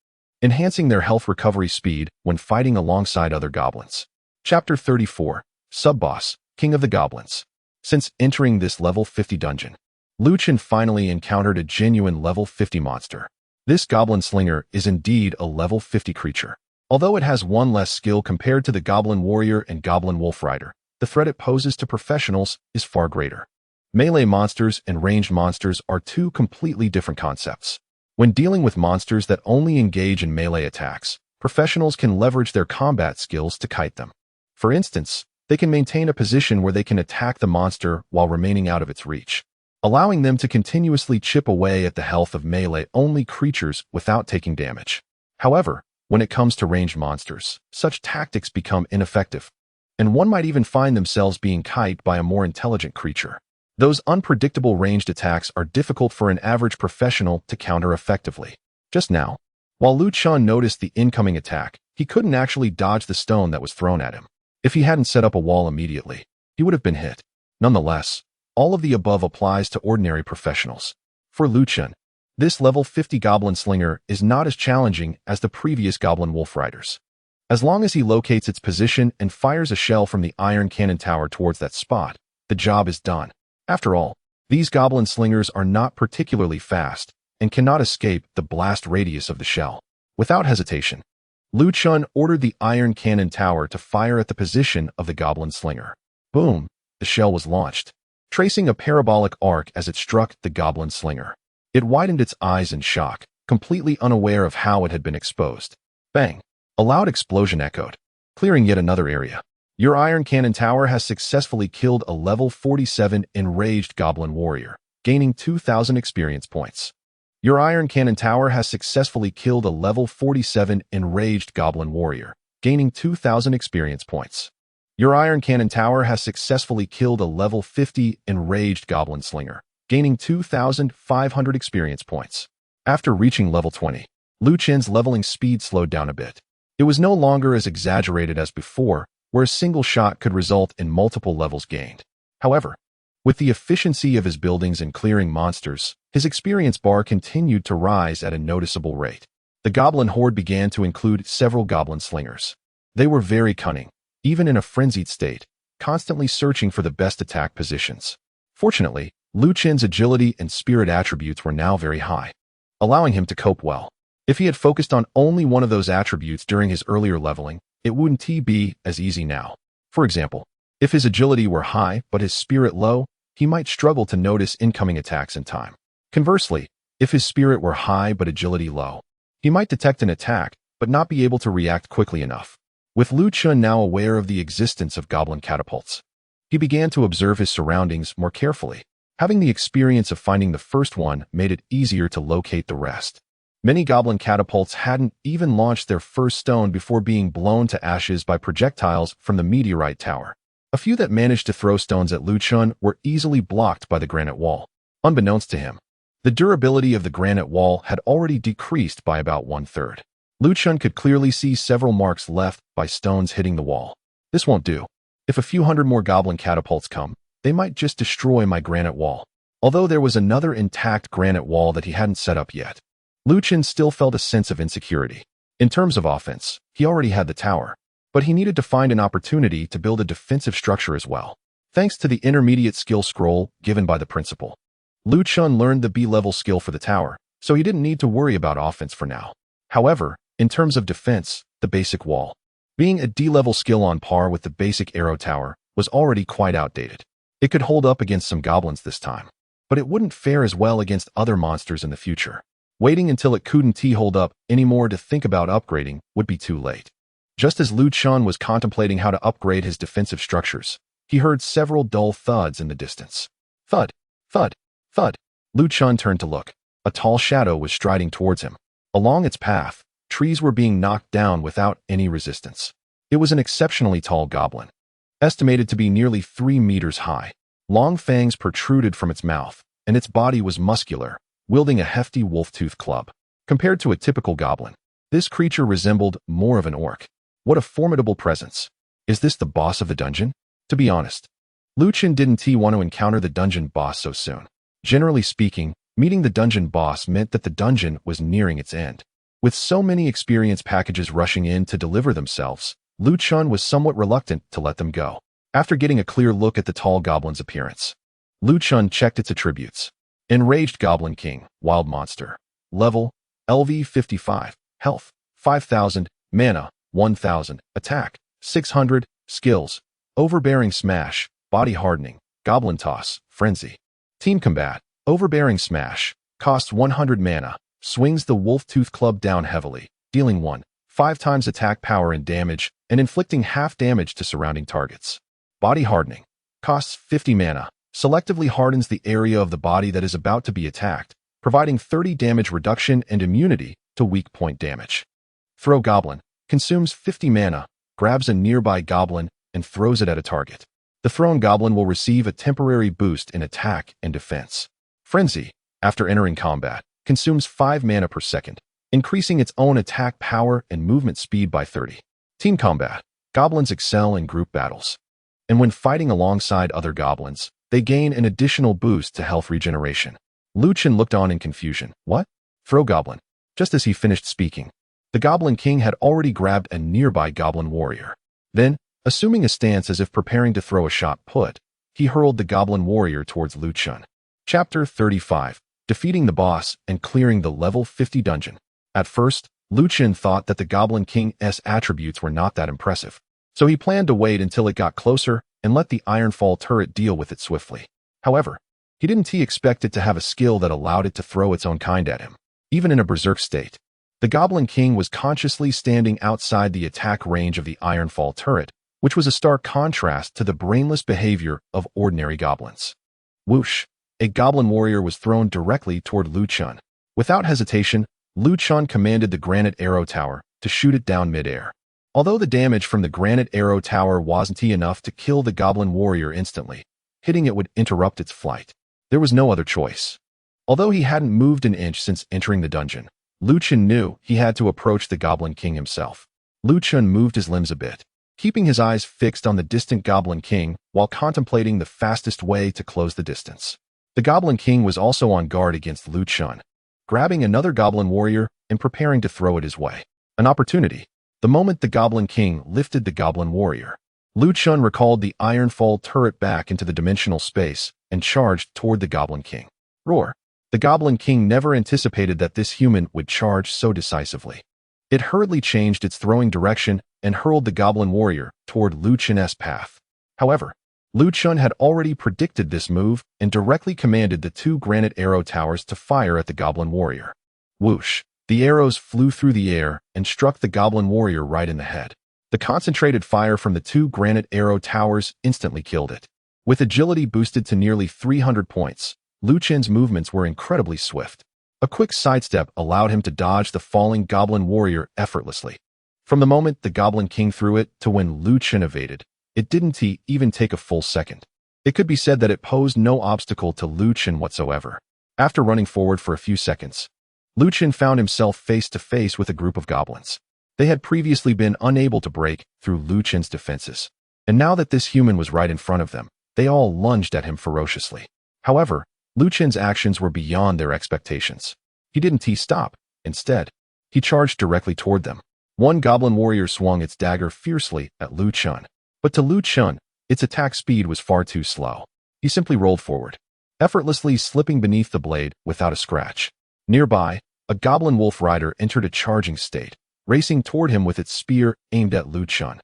enhancing their health recovery speed when fighting alongside other goblins. Chapter 34. Sub-Boss, King of the Goblins. Since entering this level 50 dungeon, Chun finally encountered a genuine level 50 monster. This Goblin Slinger is indeed a level 50 creature. Although it has one less skill compared to the Goblin Warrior and Goblin Wolf Rider, the threat it poses to professionals is far greater. Melee monsters and ranged monsters are two completely different concepts. When dealing with monsters that only engage in melee attacks, professionals can leverage their combat skills to kite them. For instance, they can maintain a position where they can attack the monster while remaining out of its reach, allowing them to continuously chip away at the health of melee-only creatures without taking damage. However, when it comes to ranged monsters, such tactics become ineffective, and one might even find themselves being kited by a more intelligent creature. Those unpredictable ranged attacks are difficult for an average professional to counter effectively. Just now, while Chun noticed the incoming attack, he couldn't actually dodge the stone that was thrown at him. If he hadn't set up a wall immediately, he would have been hit. Nonetheless, all of the above applies to ordinary professionals. For Chun, this level 50 Goblin Slinger is not as challenging as the previous Goblin Wolf Riders. As long as he locates its position and fires a shell from the Iron Cannon Tower towards that spot, the job is done. After all, these Goblin Slingers are not particularly fast and cannot escape the blast radius of the shell. Without hesitation, Chun ordered the Iron Cannon Tower to fire at the position of the Goblin Slinger. Boom! The shell was launched, tracing a parabolic arc as it struck the Goblin Slinger. It widened its eyes in shock, completely unaware of how it had been exposed. Bang! A loud explosion echoed, clearing yet another area. Your Iron Cannon Tower has successfully killed a level 47 enraged Goblin Warrior, gaining 2,000 experience points. Your Iron Cannon Tower has successfully killed a level 47 enraged Goblin Warrior, gaining 2,000 experience points. Your Iron Cannon Tower has successfully killed a level 50 enraged Goblin Slinger, gaining 2,500 experience points. After reaching level 20, Chun's leveling speed slowed down a bit. It was no longer as exaggerated as before, where a single shot could result in multiple levels gained. However, with the efficiency of his buildings and clearing monsters, his experience bar continued to rise at a noticeable rate. The Goblin Horde began to include several Goblin Slingers. They were very cunning, even in a frenzied state, constantly searching for the best attack positions. Fortunately, Chun's agility and spirit attributes were now very high, allowing him to cope well. If he had focused on only one of those attributes during his earlier leveling, it wouldn't be as easy now. For example, if his agility were high but his spirit low, he might struggle to notice incoming attacks in time. Conversely, if his spirit were high but agility low, he might detect an attack but not be able to react quickly enough. With Chun now aware of the existence of goblin catapults, he began to observe his surroundings more carefully. Having the experience of finding the first one made it easier to locate the rest. Many goblin catapults hadn't even launched their first stone before being blown to ashes by projectiles from the meteorite tower. A few that managed to throw stones at Chun were easily blocked by the granite wall. Unbeknownst to him, the durability of the granite wall had already decreased by about 1/3. Chun could clearly see several marks left by stones hitting the wall. This won't do. If a few hundred more goblin catapults come, they might just destroy my granite wall. Although there was another intact granite wall that he hadn't set up yet, Chun still felt a sense of insecurity. In terms of offense, he already had the tower, but he needed to find an opportunity to build a defensive structure as well. Thanks to the intermediate skill scroll given by the principal, Chun learned the B-level skill for the tower, so he didn't need to worry about offense for now. However, in terms of defense, the basic wall, being a D-level skill on par with the basic arrow tower, was already quite outdated. It could hold up against some goblins this time, but it wouldn't fare as well against other monsters in the future. Waiting until it couldn't hold up anymore to think about upgrading would be too late. Just as Chun was contemplating how to upgrade his defensive structures, he heard several dull thuds in the distance. Thud, thud, thud. Chun turned to look. A tall shadow was striding towards him. Along its path, trees were being knocked down without any resistance. It was an exceptionally tall goblin, estimated to be nearly 3 meters high. Long fangs protruded from its mouth, and its body was muscular, wielding a hefty wolf-tooth club. Compared to a typical goblin, this creature resembled more of an orc. What a formidable presence. Is this the boss of the dungeon? To be honest, Chun didn't want to encounter the dungeon boss so soon. Generally speaking, meeting the dungeon boss meant that the dungeon was nearing its end. With so many experience packages rushing in to deliver themselves, Chun was somewhat reluctant to let them go. After getting a clear look at the tall goblin's appearance, Chun checked its attributes. Enraged Goblin King, Wild Monster. Level, LV 55. Health, 5,000. Mana, 1,000. Attack, 600. Skills, Overbearing Smash, Body Hardening, Goblin Toss, Frenzy. Team Combat, Overbearing Smash, costs 100 mana, swings the wolf-tooth club down heavily, dealing 5 times attack power and damage, and inflicting half damage to surrounding targets. Body Hardening, costs 50 mana, selectively hardens the area of the body that is about to be attacked, providing 30 damage reduction and immunity to weak point damage. Throw Goblin, consumes 50 mana, grabs a nearby goblin, and throws it at a target. The thrown goblin will receive a temporary boost in attack and defense. Frenzy, after entering combat, consumes 5 mana per second, increasing its own attack power and movement speed by 30. Team Combat, goblins excel in group battles, and when fighting alongside other goblins, they gain an additional boost to health regeneration. Chun looked on in confusion. What? Throw Goblin. Just as he finished speaking, the Goblin King had already grabbed a nearby goblin warrior. Then, assuming a stance as if preparing to throw a shot put, he hurled the goblin warrior towards Chun. Chapter 35. Defeating the boss and clearing the level 50 dungeon. At first, Chun thought that the Goblin King's attributes were not that impressive, so he planned to wait until it got closer and let the Ironfall turret deal with it swiftly. However, he didn't expect it to have a skill that allowed it to throw its own kind at him. Even in a berserk state, the Goblin King was consciously standing outside the attack range of the Ironfall turret, which was a stark contrast to the brainless behavior of ordinary goblins. Whoosh! A goblin warrior was thrown directly toward Chun. Without hesitation, Chun commanded the granite arrow tower to shoot it down mid-air. Although the damage from the granite arrow tower wasn't enough to kill the goblin warrior instantly, hitting it would interrupt its flight. There was no other choice. Although he hadn't moved an inch since entering the dungeon, Chun knew he had to approach the Goblin King himself. Chun moved his limbs a bit, keeping his eyes fixed on the distant Goblin King while contemplating the fastest way to close the distance. The Goblin King was also on guard against Chun, grabbing another goblin warrior and preparing to throw it his way. An opportunity. The moment the Goblin King lifted the goblin warrior, Chun recalled the Ironfall turret back into the dimensional space and charged toward the Goblin King. Roar! The Goblin King never anticipated that this human would charge so decisively. It hurriedly changed its throwing direction and hurled the goblin warrior toward Chun's path. However, Chun had already predicted this move and directly commanded the 2 granite arrow towers to fire at the goblin warrior. Whoosh! The arrows flew through the air and struck the goblin warrior right in the head. The concentrated fire from the 2 granite arrow towers instantly killed it. With agility boosted to nearly 300 points, Lu Chen's movements were incredibly swift. A quick sidestep allowed him to dodge the falling goblin warrior effortlessly. From the moment the Goblin King threw it to when Lu Chen evaded, it didn't even take a full second. It could be said that it posed no obstacle to Lu Chen whatsoever. After running forward for a few seconds, Lu Chen found himself face to face with a group of goblins. They had previously been unable to break through Lu Chen's defenses, and now that this human was right in front of them, they all lunged at him ferociously. However, Lu Chen's actions were beyond their expectations. He didn't stop. Instead, he charged directly toward them. One goblin warrior swung its dagger fiercely at Lu Chen, but to Lu Chen, its attack speed was far too slow. He simply rolled forward, effortlessly slipping beneath the blade without a scratch. Nearby, a goblin wolf rider entered a charging state, racing toward him with its spear aimed at Lu Chen.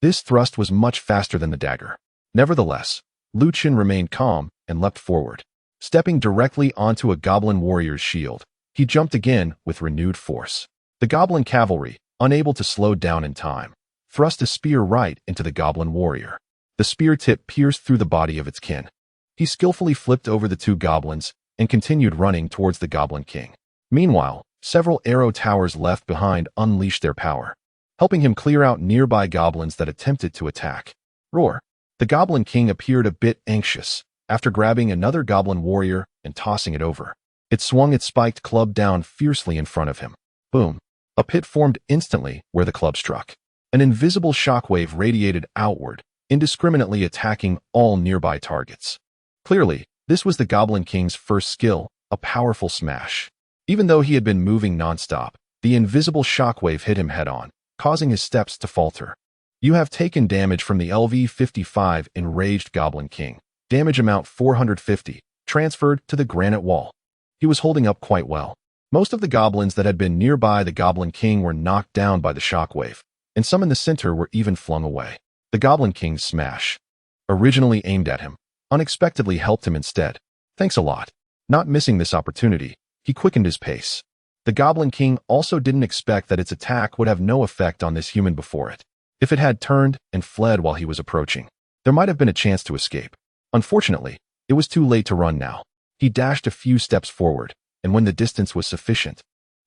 This thrust was much faster than the dagger. Nevertheless, Lu Chen remained calm and leapt forward. Stepping directly onto a goblin warrior's shield, he jumped again with renewed force. The goblin cavalry, unable to slow down in time, thrust a spear right into the goblin warrior. The spear tip pierced through the body of its kin. He skillfully flipped over the two goblins and continued running towards the Goblin King. Meanwhile, several arrow towers left behind unleashed their power, helping him clear out nearby goblins that attempted to attack. Roar! The Goblin King appeared a bit anxious after grabbing another goblin warrior and tossing it over. It swung its spiked club down fiercely in front of him. Boom! A pit formed instantly where the club struck. An invisible shockwave radiated outward, indiscriminately attacking all nearby targets. Clearly, this was the Goblin King's first skill, a powerful smash. Even though he had been moving nonstop, the invisible shockwave hit him head-on, causing his steps to falter. You have taken damage from the LV-55 Enraged Goblin King. Damage amount 450, transferred to the granite wall. He was holding up quite well. Most of the goblins that had been nearby the Goblin King were knocked down by the shockwave, and some in the center were even flung away. The Goblin King's smash, originally aimed at him, unexpectedly helped him instead. Thanks a lot. Not missing this opportunity, he quickened his pace. The Goblin King also didn't expect that its attack would have no effect on this human before it. If it had turned and fled while he was approaching, there might have been a chance to escape. Unfortunately, it was too late to run now. He dashed a few steps forward, and when the distance was sufficient,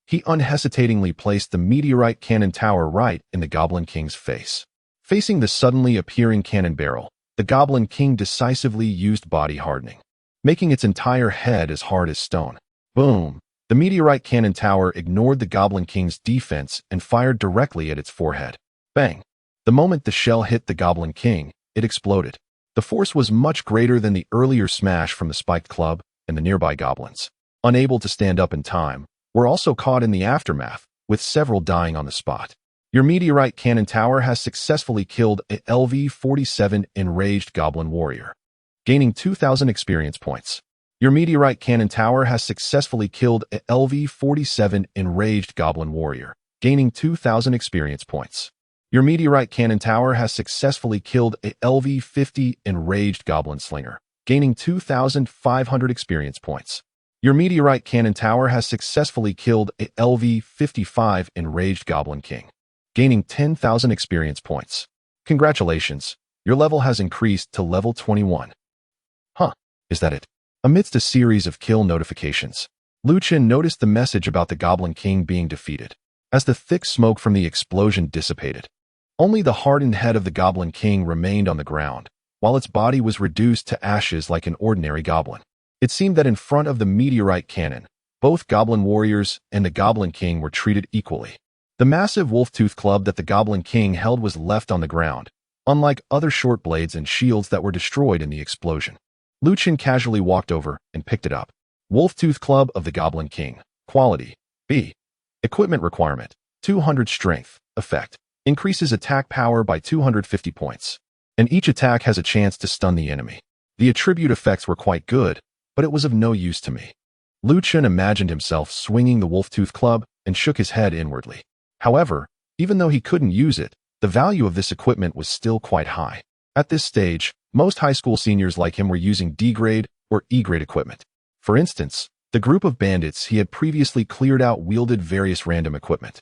he unhesitatingly placed the meteorite cannon tower right in the Goblin King's face. Facing the suddenly appearing cannon barrel, the Goblin King decisively used body hardening, making its entire head as hard as stone. Boom! The meteorite cannon tower ignored the Goblin King's defense and fired directly at its forehead. Bang! The moment the shell hit the Goblin King, it exploded. The force was much greater than the earlier smash from the spiked club, and the nearby goblins, unable to stand up in time, were also caught in the aftermath, with several dying on the spot. Your meteorite cannon tower has successfully killed a LV-47 Enraged Goblin Warrior, gaining 2,000 experience points. Your meteorite cannon tower has successfully killed a LV-47 Enraged Goblin Warrior, gaining 2,000 experience points. Your meteorite cannon tower has successfully killed a LV-50 Enraged Goblin Slinger, gaining 2,500 experience points. Your meteorite cannon tower has successfully killed a LV-55 Enraged Goblin King, gaining 10,000 experience points. Congratulations, your level has increased to level 21. Huh, is that it? Amidst a series of kill notifications, Lu Chen noticed the message about the Goblin King being defeated. As the thick smoke from the explosion dissipated, only the hardened head of the Goblin King remained on the ground, while its body was reduced to ashes like an ordinary goblin. It seemed that in front of the meteorite cannon, both Goblin Warriors and the Goblin King were treated equally. The massive wolf-tooth club that the Goblin King held was left on the ground, unlike other short blades and shields that were destroyed in the explosion. Lu Chen casually walked over and picked it up. Wolf-tooth club of the Goblin King. Quality B. Equipment requirement 200 strength. Effect increases attack power by 250 points, and each attack has a chance to stun the enemy. The attribute effects were quite good, but it was of no use to me. Lu Chen imagined himself swinging the wolf-tooth club and shook his head inwardly. However, even though he couldn't use it, the value of this equipment was still quite high. At this stage, most high school seniors like him were using D-grade or E-grade equipment. For instance, the group of bandits he had previously cleared out wielded various random equipment,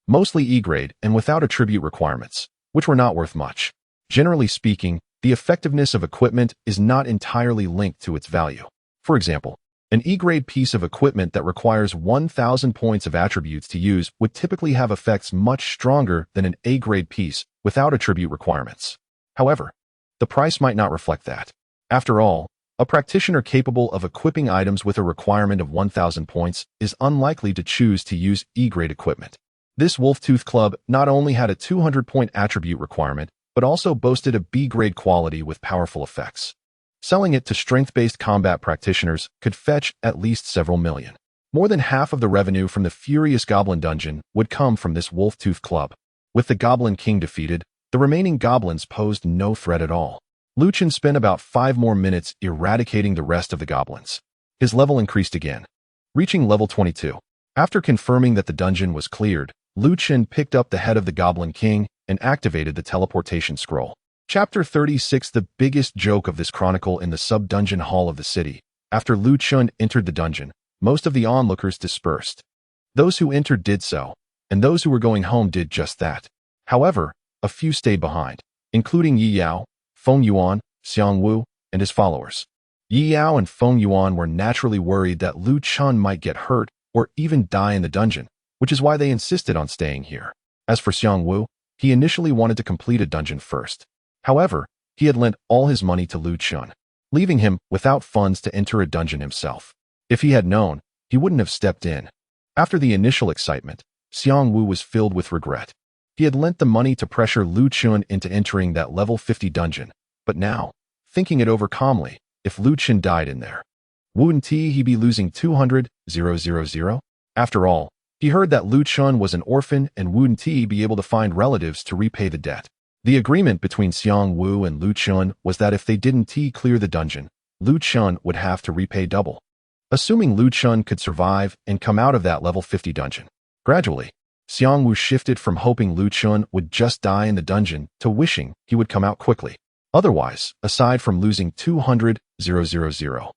mostly E-grade and without attribute requirements, which were not worth much. Generally speaking, the effectiveness of equipment is not entirely linked to its value. For example, an E-grade piece of equipment that requires 1,000 points of attributes to use would typically have effects much stronger than an A-grade piece without attribute requirements. However, the price might not reflect that. After all, a practitioner capable of equipping items with a requirement of 1,000 points is unlikely to choose to use E-grade equipment. This Wolftooth Club not only had a 200-point attribute requirement, but also boasted a B-grade quality with powerful effects. Selling it to strength-based combat practitioners could fetch at least several million. More than half of the revenue from the Furious Goblin Dungeon would come from this Wolftooth Club. With the Goblin King defeated, the remaining goblins posed no threat at all. Liu Chun spent about 5 more minutes eradicating the rest of the goblins. His level increased again, reaching level 22. After confirming that the dungeon was cleared, Liu Chun picked up the head of the Goblin King and activated the teleportation scroll. Chapter 36. The biggest joke of this chronicle in the sub-dungeon hall of the city. After Liu Chun entered the dungeon, most of the onlookers dispersed. Those who entered did so, and those who were going home did just that. However, a few stayed behind, including Yi Yao, Feng Yuan, Xiang Wu, and his followers. Yi Yao and Feng Yuan were naturally worried that Liu Chun might get hurt or even die in the dungeon, which is why they insisted on staying here. As for Xiang Wu, he initially wanted to complete a dungeon first. However, he had lent all his money to Liu Chun, leaving him without funds to enter a dungeon himself. If he had known, he wouldn't have stepped in. After the initial excitement, Xiang Wu was filled with regret. He had lent the money to pressure Liu Chun into entering that level 50 dungeon, but now, thinking it over calmly, if Liu Chun died in there, wouldn't he be losing 200,000? After all, he heard that Liu Chun was an orphan and wouldn't he be able to find relatives to repay the debt. The agreement between Xiang Wu and Liu Chun was that if they didn't clear the dungeon, Liu Chun would have to repay double. Assuming Liu Chun could survive and come out of that level 50 dungeon. Gradually, Xiang Wu shifted from hoping Liu Chun would just die in the dungeon to wishing he would come out quickly. Otherwise, aside from losing 200,000,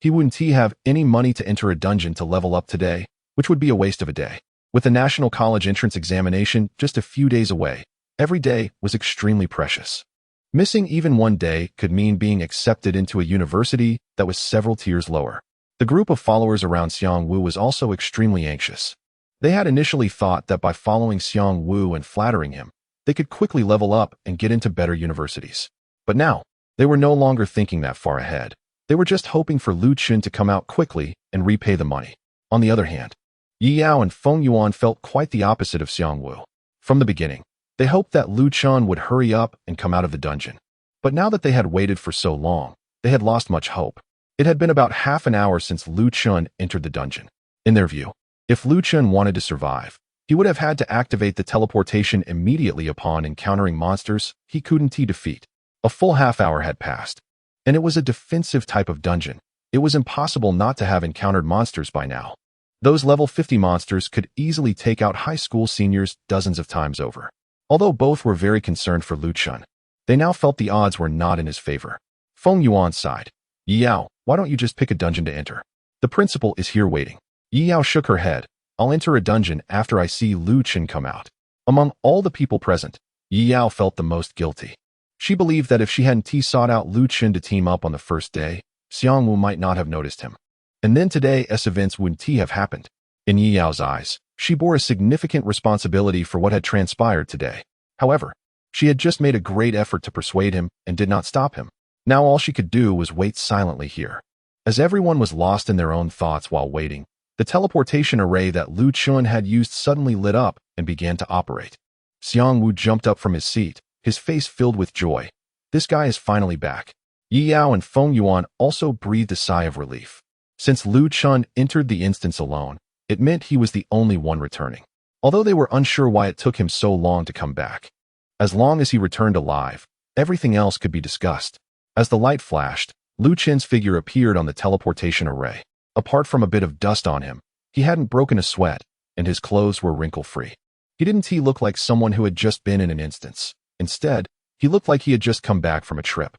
he wouldn't have any money to enter a dungeon to level up today, which would be a waste of a day. With the National College entrance examination just a few days away, every day was extremely precious. Missing even one day could mean being accepted into a university that was several tiers lower. The group of followers around Xiang Wu was also extremely anxious. They had initially thought that by following Xiang Wu and flattering him, they could quickly level up and get into better universities. But now, they were no longer thinking that far ahead. They were just hoping for Liu Chun to come out quickly and repay the money. On the other hand, Yi Yao and Feng Yuan felt quite the opposite of Xiang Wu. From the beginning, they hoped that Liu Chun would hurry up and come out of the dungeon. But now that they had waited for so long, they had lost much hope. It had been about half an hour since Liu Chun entered the dungeon. In their view, if Liu Chun wanted to survive, he would have had to activate the teleportation immediately upon encountering monsters he couldn't defeat. A full half hour had passed, and it was a defensive type of dungeon. It was impossible not to have encountered monsters by now. Those level 50 monsters could easily take out high school seniors dozens of times over. Although both were very concerned for Liu Chun, they now felt the odds were not in his favor. Feng Yuan sighed. Yi Yao, why don't you just pick a dungeon to enter? The principal is here waiting. Yi Yao shook her head. I'll enter a dungeon after I see Liu Chun come out. Among all the people present, Yi Yao felt the most guilty. She believed that if she hadn't sought out Liu Chun to team up on the first day, Xiang Wu might not have noticed him. And then today's events wouldn't have happened. In Yi Yao's eyes, she bore a significant responsibility for what had transpired today. However, she had just made a great effort to persuade him and did not stop him. Now all she could do was wait silently here. As everyone was lost in their own thoughts while waiting, the teleportation array that Liu Chun had used suddenly lit up and began to operate. Xiang Wu jumped up from his seat, his face filled with joy. This guy is finally back. Yi Yao and Feng Yuan also breathed a sigh of relief. Since Liu Chun entered the instance alone, it meant he was the only one returning. Although they were unsure why it took him so long to come back. As long as he returned alive, everything else could be discussed. As the light flashed, Liu Chun's figure appeared on the teleportation array. Apart from a bit of dust on him, he hadn't broken a sweat, and his clothes were wrinkle-free. He didn't look like someone who had just been in an instance. Instead, he looked like he had just come back from a trip.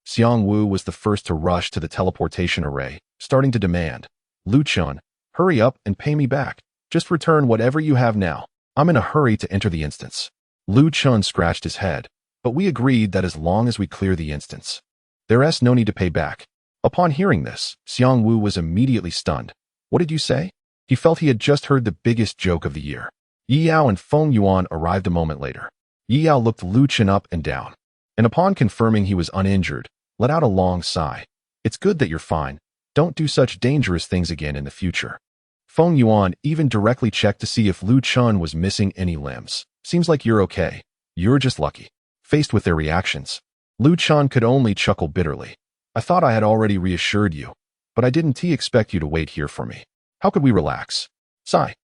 Xiang Wu was the first to rush to the teleportation array, starting to demand, Liu Chun, hurry up and pay me back. Just return whatever you have now. I'm in a hurry to enter the instance. Liu Chun scratched his head. but we agreed that as long as we clear the instance, there's no need to pay back. Upon hearing this, Xiang Wu was immediately stunned. What did you say? He felt he had just heard the biggest joke of the year. Yi Yao and Feng Yuan arrived a moment later. Yi Yao looked Lu Chen up and down, and upon confirming he was uninjured, let out a long sigh. It's good that you're fine. Don't do such dangerous things again in the future. Feng Yuan even directly checked to see if Lu Chun was missing any limbs. Seems like you're okay. You're just lucky. Faced with their reactions, Lu Chun could only chuckle bitterly. I thought I had already reassured you, but I didn't expect you to wait here for me. How could we relax? Sigh.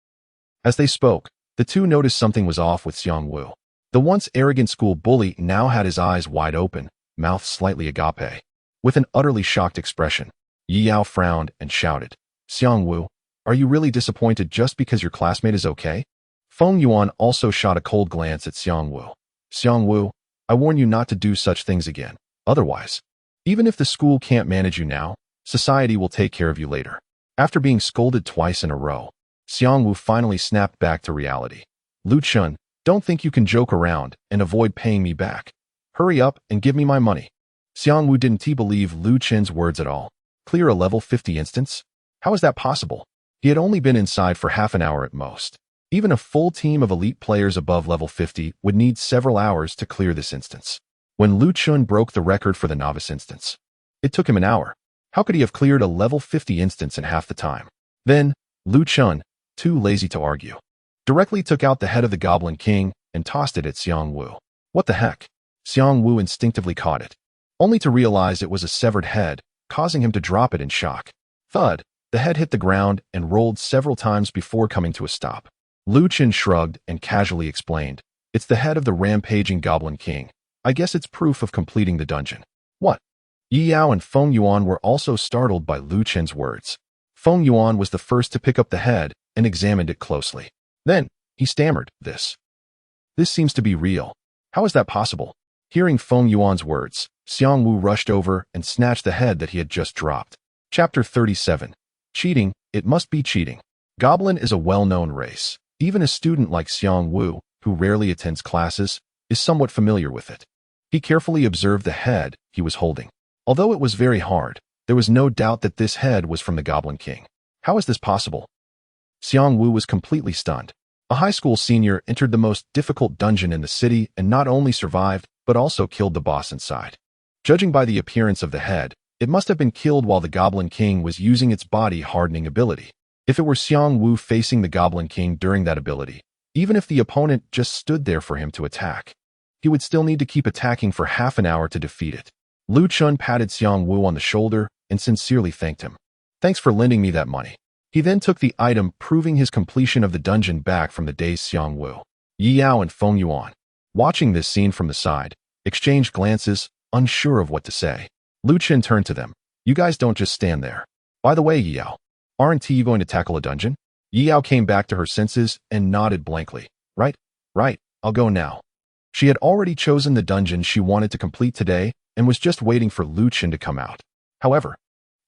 As they spoke, the two noticed something was off with Xiang Wu. The once arrogant school bully now had his eyes wide open, mouth slightly agape. With an utterly shocked expression, Yi Yao frowned and shouted, Xiang Wu, are you really disappointed just because your classmate is okay? Feng Yuan also shot a cold glance at Xiang Wu. Xiang Wu, I warn you not to do such things again. Otherwise, even if the school can't manage you now, society will take care of you later. After being scolded twice in a row, Xiang Wu finally snapped back to reality. Lu Chun, don't think you can joke around and avoid paying me back. Hurry up and give me my money. Xiang Wu didn't believe Lu Chen's words at all. Clear a level 50 instance? How is that possible? He had only been inside for half an hour at most. Even a full team of elite players above level 50 would need several hours to clear this instance. When Lu Chun broke the record for the novice instance, it took him an hour. How could he have cleared a level 50 instance in half the time? Then, Lu Chun, too lazy to argue, directly took out the head of the Goblin King and tossed it at Xiang Wu. What the heck? Xiang Wu instinctively caught it, only to realize it was a severed head, causing him to drop it in shock. Thud, the head hit the ground and rolled several times before coming to a stop. Lu Chen shrugged and casually explained, it's the head of the rampaging Goblin King. I guess it's proof of completing the dungeon. What? Yi Yao and Feng Yuan were also startled by Lu Chen's words. Feng Yuan was the first to pick up the head and examined it closely. Then, he stammered, This seems to be real. How is that possible? Hearing Feng Yuan's words, Xiang Wu rushed over and snatched the head that he had just dropped. Chapter 37. Cheating, it must be cheating. Goblin is a well-known race. Even a student like Xiang Wu, who rarely attends classes, is somewhat familiar with it. He carefully observed the head he was holding. Although it was very hard, there was no doubt that this head was from the Goblin King. How is this possible? Xiang Wu was completely stunned. A high school senior entered the most difficult dungeon in the city and not only survived, but also killed the boss inside. Judging by the appearance of the head, it must have been killed while the Goblin King was using its body hardening ability. If it were Xiang Wu facing the Goblin King during that ability, even if the opponent just stood there for him to attack, he would still need to keep attacking for half an hour to defeat it. Lu Chun patted Xiang Wu on the shoulder and sincerely thanked him. Thanks for lending me that money. He then took the item, proving his completion of the dungeon back from the dazed Xiang Wu. Yi Yao and Feng Yuan, watching this scene from the side, exchanged glances, unsure of what to say. Lu Chen turned to them. You guys don't just stand there. By the way, Yi Yao, aren't you going to tackle a dungeon? Yi Yao came back to her senses and nodded blankly. Right, I'll go now. She had already chosen the dungeon she wanted to complete today and was just waiting for Lu Chen to come out. However,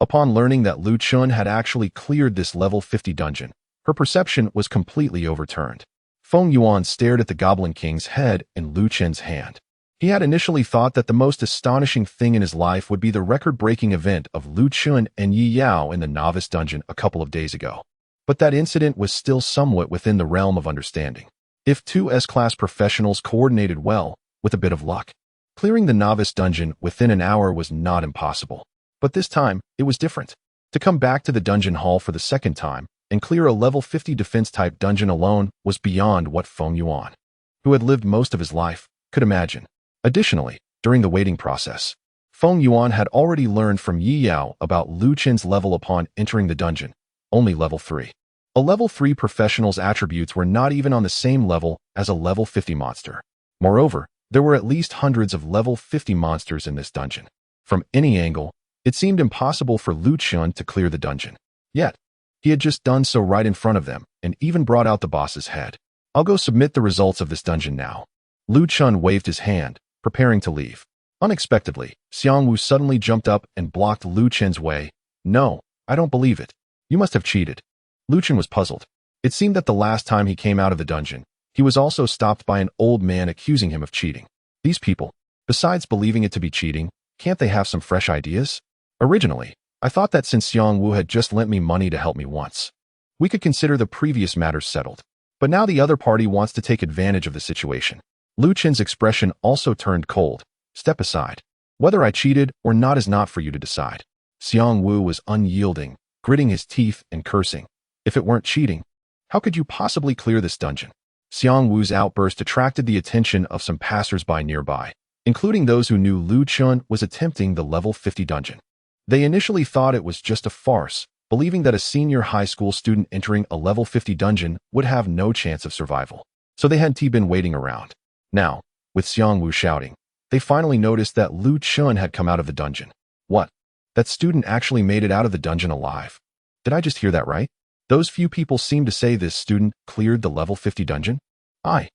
upon learning that Lu Chen had actually cleared this level 50 dungeon, her perception was completely overturned. Feng Yuan stared at the Goblin King's head in Lu Chen's hand. He had initially thought that the most astonishing thing in his life would be the record-breaking event of Lu Chen and Yi Yao in the novice dungeon a couple of days ago. But that incident was still somewhat within the realm of understanding. If two S-class professionals coordinated well, with a bit of luck, clearing the novice dungeon within an hour was not impossible. But this time, it was different. To come back to the dungeon hall for the second time and clear a level 50 defense-type dungeon alone was beyond what Feng Yuan, who had lived most of his life, could imagine. Additionally, during the waiting process, Feng Yuan had already learned from Yi Yao about Lu Chen's level upon entering the dungeon, only level 3. A level 3 professional's attributes were not even on the same level as a level 50 monster. Moreover, there were at least hundreds of level 50 monsters in this dungeon. From any angle, it seemed impossible for Lu Chen to clear the dungeon. Yet, he had just done so right in front of them and even brought out the boss's head. I'll go submit the results of this dungeon now. Lu Chen waved his hand, preparing to leave. Unexpectedly, Xiang Wu suddenly jumped up and blocked Lu Chen's way. No, I don't believe it. You must have cheated. Lu Chen was puzzled. It seemed that the last time he came out of the dungeon, he was also stopped by an old man accusing him of cheating. These people, Besides believing it to be cheating, can't they have some fresh ideas? Originally, I thought that since Xiang Wu had just lent me money to help me once, we could consider the previous matters settled. But now the other party wants to take advantage of the situation. Lu Chen's expression also turned cold. Step aside. Whether I cheated or not is not for you to decide. Xiang Wu was unyielding, gritting his teeth and cursing. If it weren't cheating, how could you possibly clear this dungeon? Xiang Wu's outburst attracted the attention of some passers-by nearby, including those who knew Lu Chun was attempting the level 50 dungeon. They initially thought it was just a farce, believing that a senior high school student entering a level 50 dungeon would have no chance of survival. So they had been waiting around. Now, with Xiang Wu shouting, they finally noticed that Lu Chun had come out of the dungeon. What? That student actually made it out of the dungeon alive. Did I just hear that right? Those few people seem to say this student cleared the level 50 dungeon? I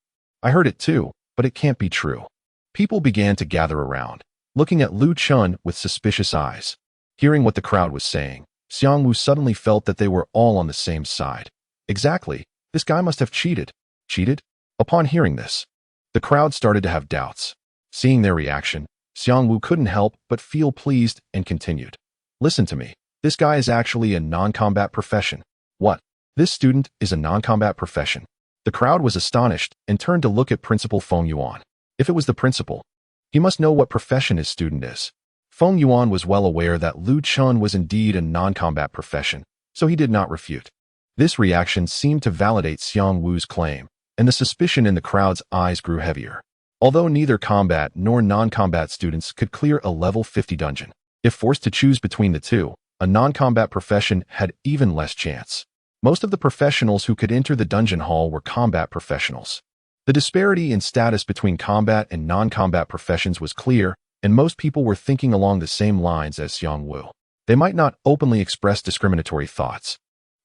heard it too, but it can't be true. People began to gather around, looking at Lu Chun with suspicious eyes. Hearing what the crowd was saying, Xiang Wu suddenly felt that they were all on the same side. Exactly, this guy must have cheated. Cheated? Upon hearing this, the crowd started to have doubts. Seeing their reaction, Xiang Wu couldn't help but feel pleased and continued. Listen to me. This guy is actually a non-combat profession. What? This student is a non-combat profession? The crowd was astonished and turned to look at Principal Feng Yuan. If it was the principal, he must know what profession his student is. Feng Yuan was well aware that Lu Chun was indeed a non-combat profession, so he did not refute. This reaction seemed to validate Xiang Wu's claim, and the suspicion in the crowd's eyes grew heavier. Although neither combat nor non-combat students could clear a level 50 dungeon, if forced to choose between the two, a non-combat profession had even less chance. Most of the professionals who could enter the dungeon hall were combat professionals. The disparity in status between combat and non-combat professions was clear, and most people were thinking along the same lines as Xiang Wu. They might not openly express discriminatory thoughts,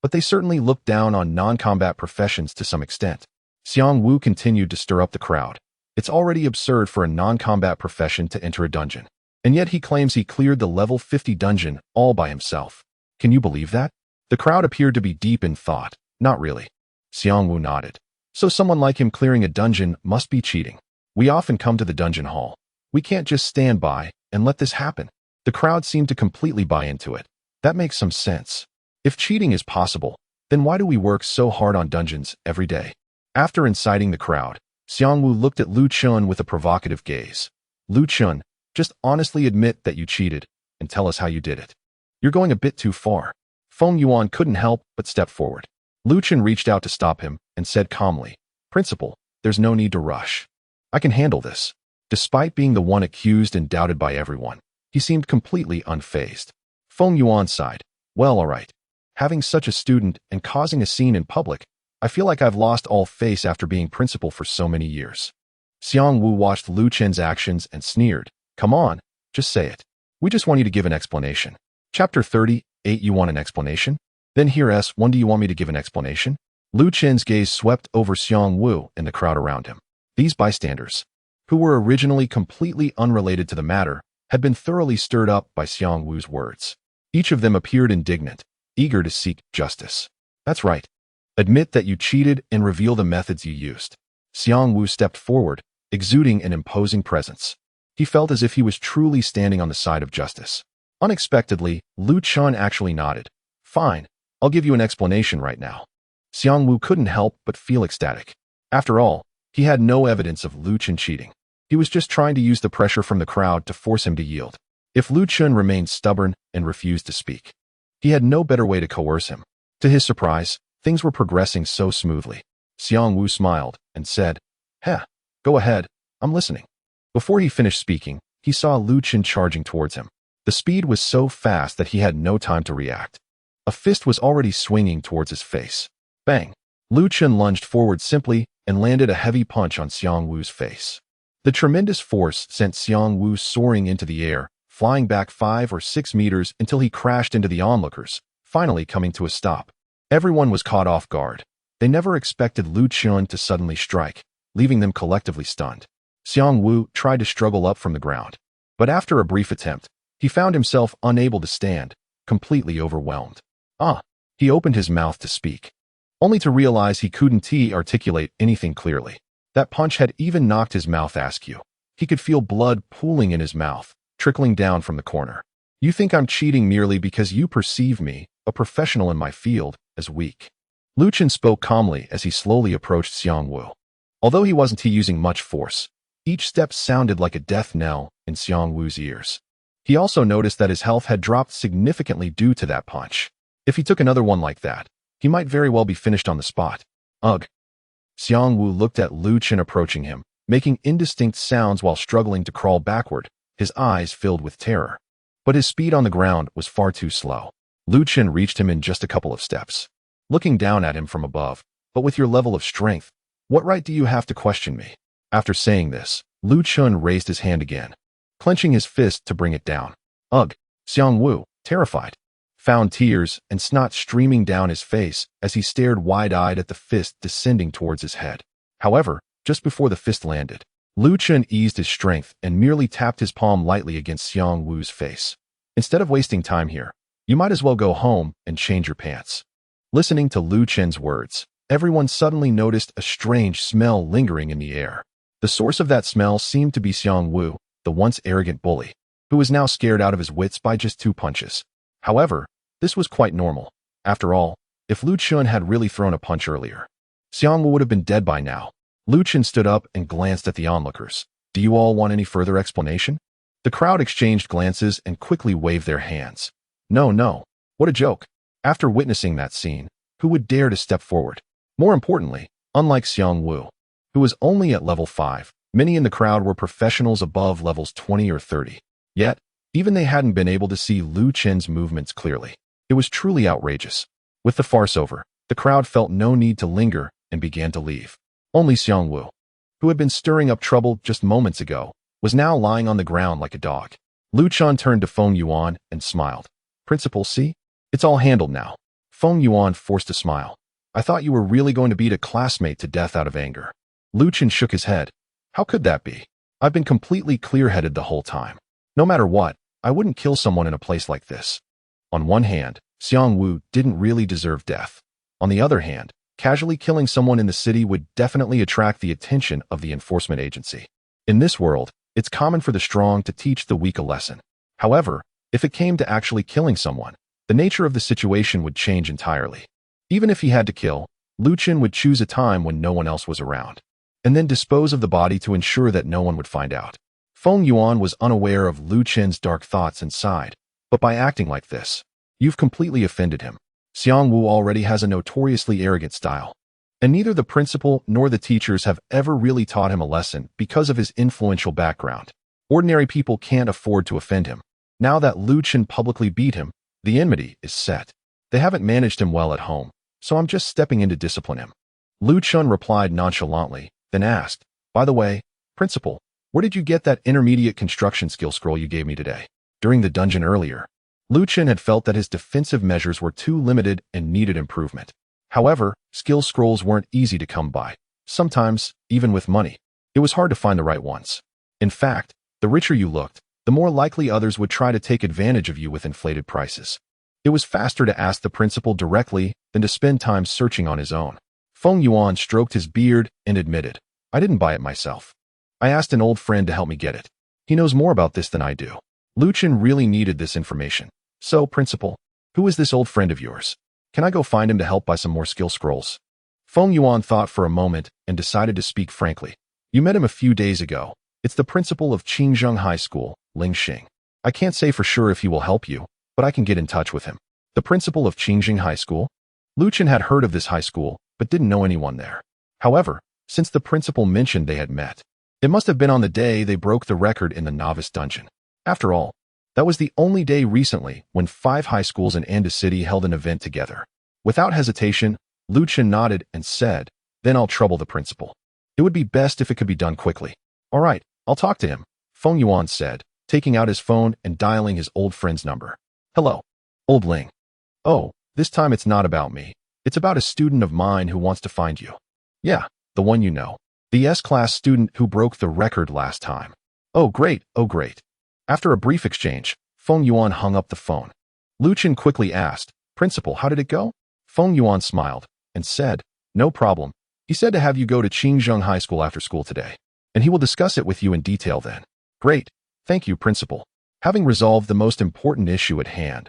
but they certainly looked down on non-combat professions to some extent. Xiang Wu continued to stir up the crowd. It's already absurd for a non-combat profession to enter a dungeon, and yet he claims he cleared the level 50 dungeon all by himself. Can you believe that? The crowd appeared to be deep in thought. Not really. Xiang Wu nodded. So someone like him clearing a dungeon must be cheating. We often come to the dungeon hall. We can't just stand by and let this happen. The crowd seemed to completely buy into it. That makes some sense. If cheating is possible, then why do we work so hard on dungeons every day? After inciting the crowd, Xiang Wu looked at Lu Chun with a provocative gaze. Lu Chun, just honestly admit that you cheated and tell us how you did it. You're going a bit too far. Feng Yuan couldn't help but step forward. Lu Chun reached out to stop him and said calmly, Principal, there's no need to rush. I can handle this. Despite being the one accused and doubted by everyone, he seemed completely unfazed. Feng Yuan sighed. Well, all right. Having such a student and causing a scene in public, I feel like I've lost all face after being principal for so many years. Xiang Wu watched Lu Chen's actions and sneered. Come on, just say it. We just want you to give an explanation. Chapter 38. You want an explanation? Then here S1, do you want me to give an explanation? Lu Chen's gaze swept over Xiang Wu and the crowd around him. These bystanders, who were originally completely unrelated to the matter, had been thoroughly stirred up by Xiang Wu's words. Each of them appeared indignant, eager to seek justice. That's right. Admit that you cheated and reveal the methods you used. Xiang Wu stepped forward, exuding an imposing presence. He felt as if he was truly standing on the side of justice. Unexpectedly, Lu Chun actually nodded. Fine, I'll give you an explanation right now. Xiang Wu couldn't help but feel ecstatic. After all, he had no evidence of Lu Chun cheating. He was just trying to use the pressure from the crowd to force him to yield. If Lu Chun remained stubborn and refused to speak, he had no better way to coerce him. To his surprise, things were progressing so smoothly. Xiang Wu smiled and said, Heh, go ahead, I'm listening. Before he finished speaking, he saw Lu Chun charging towards him. The speed was so fast that he had no time to react. A fist was already swinging towards his face. Bang! Lu Chun lunged forward simply and landed a heavy punch on Xiang Wu's face. The tremendous force sent Xiang Wu soaring into the air, flying back 5 or 6 meters until he crashed into the onlookers, finally coming to a stop. Everyone was caught off guard. They never expected Lu Chun to suddenly strike, leaving them collectively stunned. Xiang Wu tried to struggle up from the ground, but after a brief attempt, he found himself unable to stand, completely overwhelmed. He opened his mouth to speak, only to realize he couldn't articulate anything clearly. That punch had even knocked his mouth askew. He could feel blood pooling in his mouth, trickling down from the corner. You think I'm cheating merely because you perceive me, a professional in my field, as weak. Lu Chun spoke calmly as he slowly approached Xiang Wu. Although he wasn't using much force, each step sounded like a death knell in Xiang Wu's ears. He also noticed that his health had dropped significantly due to that punch. If he took another one like that, he might very well be finished on the spot. Ugh. Xiang Wu looked at Lu Chun approaching him, making indistinct sounds while struggling to crawl backward, his eyes filled with terror. But his speed on the ground was far too slow. Lu Chun reached him in just a couple of steps. Looking down at him from above, but with your level of strength, what right do you have to question me? After saying this, Lu Chun raised his hand again, clenching his fist to bring it down. Ugh. Xiang Wu, terrified, found tears and snot streaming down his face as he stared wide-eyed at the fist descending towards his head. However, just before the fist landed, Lu Chun eased his strength and merely tapped his palm lightly against Xiang Wu's face. Instead of wasting time here, you might as well go home and change your pants. Listening to Lu Chun's words, everyone suddenly noticed a strange smell lingering in the air. The source of that smell seemed to be Xiang Wu, the once arrogant bully, who was now scared out of his wits by just 2 punches. However, this was quite normal. After all, if Lu Chun had really thrown a punch earlier, Xiang Wu would have been dead by now. Lu Chun stood up and glanced at the onlookers. Do you all want any further explanation? The crowd exchanged glances and quickly waved their hands. No. What a joke. After witnessing that scene, who would dare to step forward? More importantly, unlike Xiang Wu, who was only at level 5, many in the crowd were professionals above levels 20 or 30. Yet, even they hadn't been able to see Lu Chun's movements clearly. It was truly outrageous. With the farce over, the crowd felt no need to linger and began to leave. Only Xiang Wu, who had been stirring up trouble just moments ago, was now lying on the ground like a dog. Lu Chun turned to Feng Yuan and smiled. Principal, see? It's all handled now. Feng Yuan forced a smile. I thought you were really going to beat a classmate to death out of anger. Lu Chun shook his head. How could that be? I've been completely clear-headed the whole time. No matter what, I wouldn't kill someone in a place like this. On one hand, Xiang Wu didn't really deserve death. On the other hand, casually killing someone in the city would definitely attract the attention of the enforcement agency. In this world, it's common for the strong to teach the weak a lesson. However, if it came to actually killing someone, the nature of the situation would change entirely. Even if he had to kill, Lu Chun would choose a time when no one else was around, and then dispose of the body to ensure that no one would find out. Feng Yuan was unaware of Lu Chun's dark thoughts and sighed, but by acting like this, you've completely offended him. Xiang Wu already has a notoriously arrogant style, and neither the principal nor the teachers have ever really taught him a lesson because of his influential background. Ordinary people can't afford to offend him. Now that Lu Chun publicly beat him, the enmity is set. They haven't managed him well at home, so I'm just stepping in to discipline him. Lu Chun replied nonchalantly, then asked, by the way, Principal, where did you get that intermediate construction skill scroll you gave me today? During the dungeon earlier, Lu Chun had felt that his defensive measures were too limited and needed improvement. However, skill scrolls weren't easy to come by. Sometimes, even with money, it was hard to find the right ones. In fact, the richer you looked, the more likely others would try to take advantage of you with inflated prices. It was faster to ask the principal directly than to spend time searching on his own. Feng Yuan stroked his beard and admitted, I didn't buy it myself. I asked an old friend to help me get it. He knows more about this than I do. Lu Chun really needed this information. So, Principal, who is this old friend of yours? Can I go find him to help buy some more skill scrolls? Feng Yuan thought for a moment and decided to speak frankly. You met him a few days ago. It's the principal of Qingzheng High School, Ling Xing. I can't say for sure if he will help you, but I can get in touch with him. The principal of Qingzheng High School? Lu Chun had heard of this high school, but didn't know anyone there. However, since the principal mentioned they had met, it must have been on the day they broke the record in the novice dungeon. After all, that was the only day recently when 5 high schools in Anda City held an event together. Without hesitation, Lu Chun nodded and said, then I'll trouble the principal. It would be best if it could be done quickly. All right, I'll talk to him, Feng Yuan said, taking out his phone and dialing his old friend's number. Hello, old Ling. Oh, this time it's not about me. It's about a student of mine who wants to find you. Yeah, the one you know. The S-class student who broke the record last time. Oh great. After a brief exchange, Feng Yuan hung up the phone. Lu Chun quickly asked, Principal, how did it go? Feng Yuan smiled and said, no problem. He said to have you go to Qingzheng High School after school today. and he will discuss it with you in detail then. Great. Thank you, Principal. Having resolved the most important issue at hand,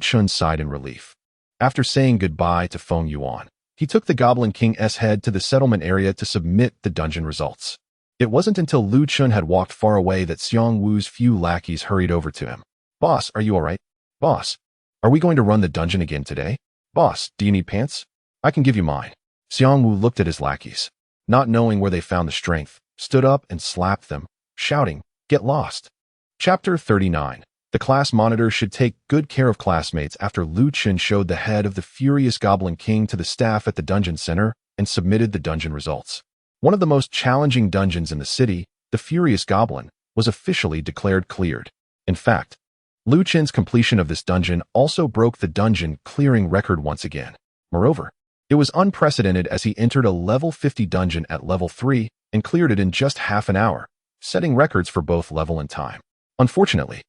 Chun sighed in relief. After saying goodbye to Feng Yuan, he took the Goblin King's head to the settlement area to submit the dungeon results. It wasn't until Chun had walked far away that Xiang Wu's few lackeys hurried over to him. Boss, are you all right? Boss, are we going to run the dungeon again today? Boss, do you need pants? I can give you mine. Xiang Wu looked at his lackeys, not knowing where they found the strength, stood up and slapped them, shouting, "Get lost." Chapter 39. The class monitor should take good care of classmates after Chun showed the head of the furious Goblin King to the staff at the dungeon center and submitted the dungeon results. One of the most challenging dungeons in the city, the Furious Goblin, was officially declared cleared. In fact, Chun's completion of this dungeon also broke the dungeon clearing record once again. Moreover, it was unprecedented as he entered a level 50 dungeon at level 3 and cleared it in just half an hour, setting records for both level and time. Unfortunately,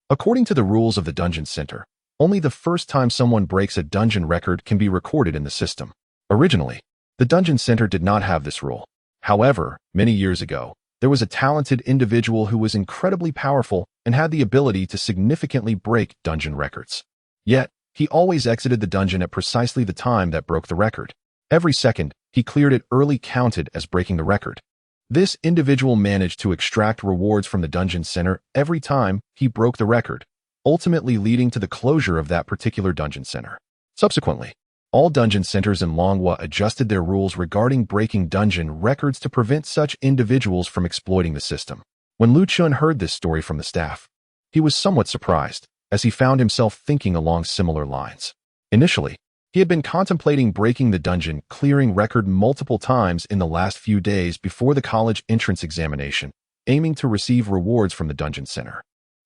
according to the rules of the dungeon center, only the first time someone breaks a dungeon record can be recorded in the system. Originally, the dungeon center did not have this rule. However, many years ago, there was a talented individual who was incredibly powerful and had the ability to significantly break dungeon records. Yet, he always exited the dungeon at precisely the time that broke the record. Every second he cleared it early counted as breaking the record. This individual managed to extract rewards from the dungeon center every time he broke the record, ultimately leading to the closure of that particular dungeon center. Subsequently, all dungeon centers in Longhua adjusted their rules regarding breaking dungeon records to prevent such individuals from exploiting the system. When Chun heard this story from the staff, he was somewhat surprised, as he found himself thinking along similar lines. Initially, he had been contemplating breaking the dungeon clearing record multiple times in the last few days before the college entrance examination, aiming to receive rewards from the dungeon center.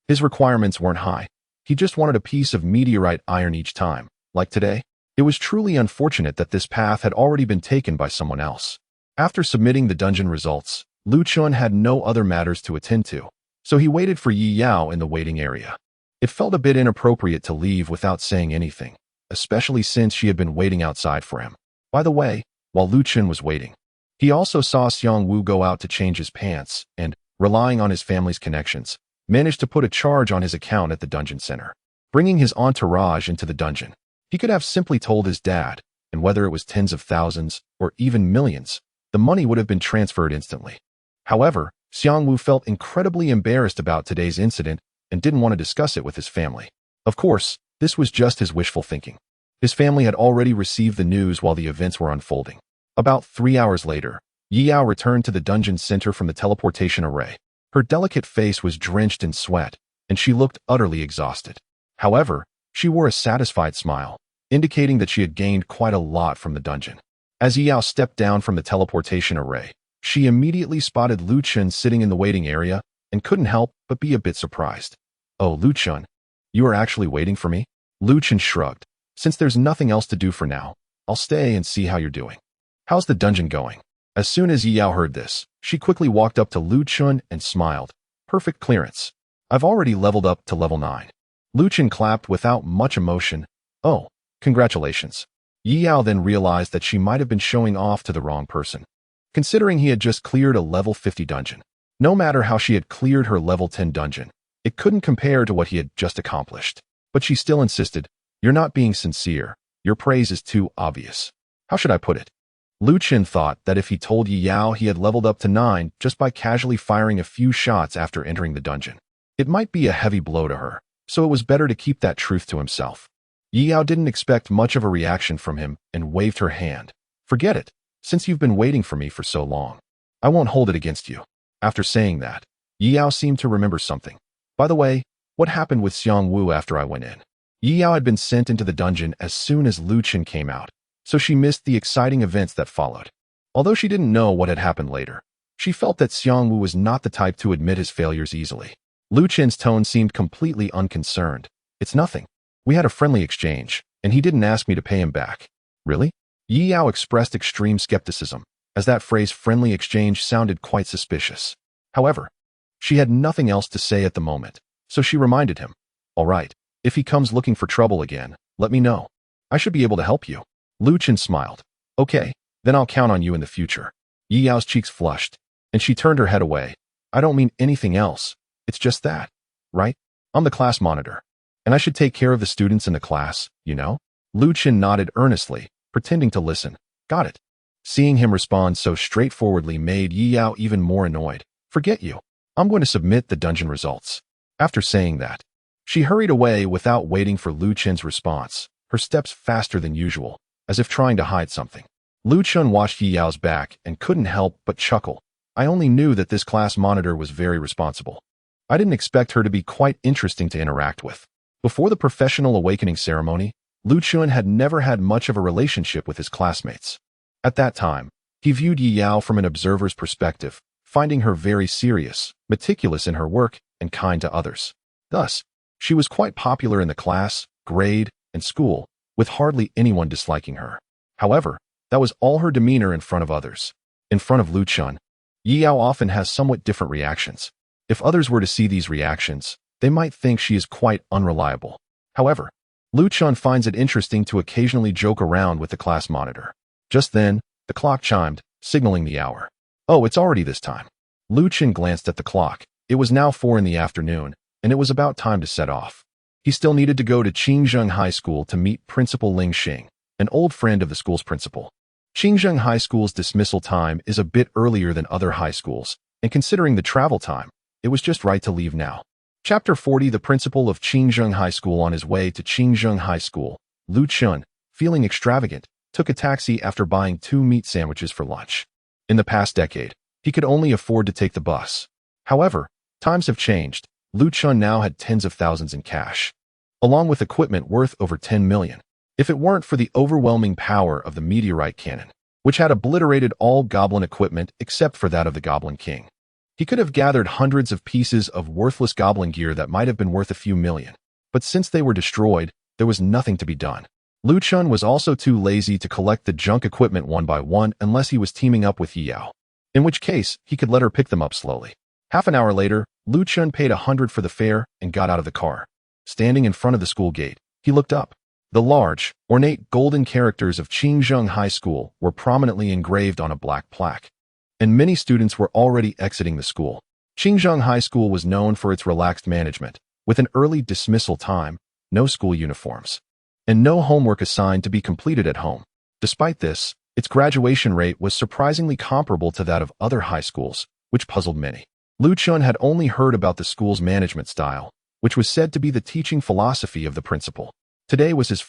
His requirements weren't high. He just wanted a piece of meteorite iron each time, like today. It was truly unfortunate that this path had already been taken by someone else. After submitting the dungeon results, Chun had no other matters to attend to, so he waited for Yi Yao in the waiting area. It felt a bit inappropriate to leave without saying anything, especially since she had been waiting outside for him. By the way, while Chun was waiting, he also saw Xiang Wu go out to change his pants and, relying on his family's connections, managed to put a charge on his account at the dungeon center, bringing his entourage into the dungeon. He could have simply told his dad, and whether it was tens of thousands or even millions, the money would have been transferred instantly. However, Xiang Wu felt incredibly embarrassed about today's incident and didn't want to discuss it with his family. Of course, this was just his wishful thinking. His family had already received the news while the events were unfolding. About 3 hours later, Yi Yao returned to the dungeon center from the teleportation array. Her delicate face was drenched in sweat, and she looked utterly exhausted. However, she wore a satisfied smile, indicating that she had gained quite a lot from the dungeon. As Yi Yao stepped down from the teleportation array, she immediately spotted Chun sitting in the waiting area and couldn't help but be a bit surprised. "Oh, Chun, you are actually waiting for me?" Chun shrugged. "Since there's nothing else to do for now, I'll stay and see how you're doing. How's the dungeon going?" As soon as Yi Yao heard this, she quickly walked up to Chun and smiled. "Perfect clearance. I've already leveled up to level 9. Chun clapped without much emotion. "Oh, congratulations." Yi Yao then realized that she might have been showing off to the wrong person, considering he had just cleared a level 50 dungeon. No matter how she had cleared her level 10 dungeon, it couldn't compare to what he had just accomplished. But she still insisted, "You're not being sincere. Your praise is too obvious." How should I put it? Chun thought that if he told Yi Yao he had leveled up to 9 just by casually firing a few shots after entering the dungeon, it might be a heavy blow to her, so it was better to keep that truth to himself. Yi Yao didn't expect much of a reaction from him and waved her hand. "Forget it, since you've been waiting for me for so long. I won't hold it against you." After saying that, Yi Yao seemed to remember something. "By the way, what happened with Xiang Wu after I went in?" Yi Yao had been sent into the dungeon as soon as Chun came out, so she missed the exciting events that followed. Although she didn't know what had happened later, she felt that Xiang Wu was not the type to admit his failures easily. Chun's tone seemed completely unconcerned. "It's nothing. We had a friendly exchange, and he didn't ask me to pay him back." "Really?" Yi Yao expressed extreme skepticism, as that phrase friendly exchange sounded quite suspicious. However, she had nothing else to say at the moment, so she reminded him, "All right, if he comes looking for trouble again, let me know. I should be able to help you." Chun smiled. "Okay, then I'll count on you in the future." Yi Yao's cheeks flushed. and she turned her head away. I don't mean anything else. It's just that, right? I'm the class monitor, and I should take care of the students in the class, you know? Lu Chun nodded earnestly, pretending to listen. Got it. Seeing him respond so straightforwardly made Yi Yao even more annoyed. Forget you. I'm going to submit the dungeon results. After saying that, she hurried away without waiting for Lu Chun's response, her steps faster than usual, as if trying to hide something. Lu Chun watched Yi Yao's back and couldn't help but chuckle. I only knew that this class monitor was very responsible. I didn't expect her to be quite interesting to interact with. Before the professional awakening ceremony, Lu Chun had never had much of a relationship with his classmates. At that time, he viewed Yi Yao from an observer's perspective, finding her very serious, meticulous in her work, and kind to others. Thus, she was quite popular in the class, grade, and school, with hardly anyone disliking her. However, that was all her demeanor in front of others. In front of Lu Chun, Yi Yao often has somewhat different reactions. If others were to see these reactions, they might think she is quite unreliable. However, Lu Chun finds it interesting to occasionally joke around with the class monitor. Just then, the clock chimed, signaling the hour. Oh, it's already this time. Lu Chun glanced at the clock. It was now 4 in the afternoon, and it was about time to set off. He still needed to go to Chongqing High School to meet Principal Xiang, an old friend of the school's principal. Chongqing High School's dismissal time is a bit earlier than other high schools, and considering the travel time, it was just right to leave now. Chapter 40. The principal of Chongqing High School. On his way to Chongqing High School, Lu Chun, feeling extravagant, took a taxi after buying 2 meat sandwiches for lunch. In the past decade, he could only afford to take the bus. However, times have changed. Lu Chun now had tens of thousands in cash, along with equipment worth over 10 million. If it weren't for the overwhelming power of the meteorite cannon, which had obliterated all goblin equipment except for that of the Goblin King, he could have gathered hundreds of pieces of worthless goblin gear that might have been worth a few million. But since they were destroyed, there was nothing to be done. Lu Chun was also too lazy to collect the junk equipment one by one unless he was teaming up with Yi Yao, in which case he could let her pick them up slowly. Half an hour later, Lu Chun paid 100 for the fare and got out of the car. Standing in front of the school gate, he looked up. The large, ornate golden characters of Chongqing High School were prominently engraved on a black plaque, and many students were already exiting the school. Chongqing High School was known for its relaxed management, with an early dismissal time, no school uniforms, and no homework assigned to be completed at home. Despite this, its graduation rate was surprisingly comparable to that of other high schools, which puzzled many. Lu Chun had only heard about the school's management style, which was said to be the teaching philosophy of the principal. Today was his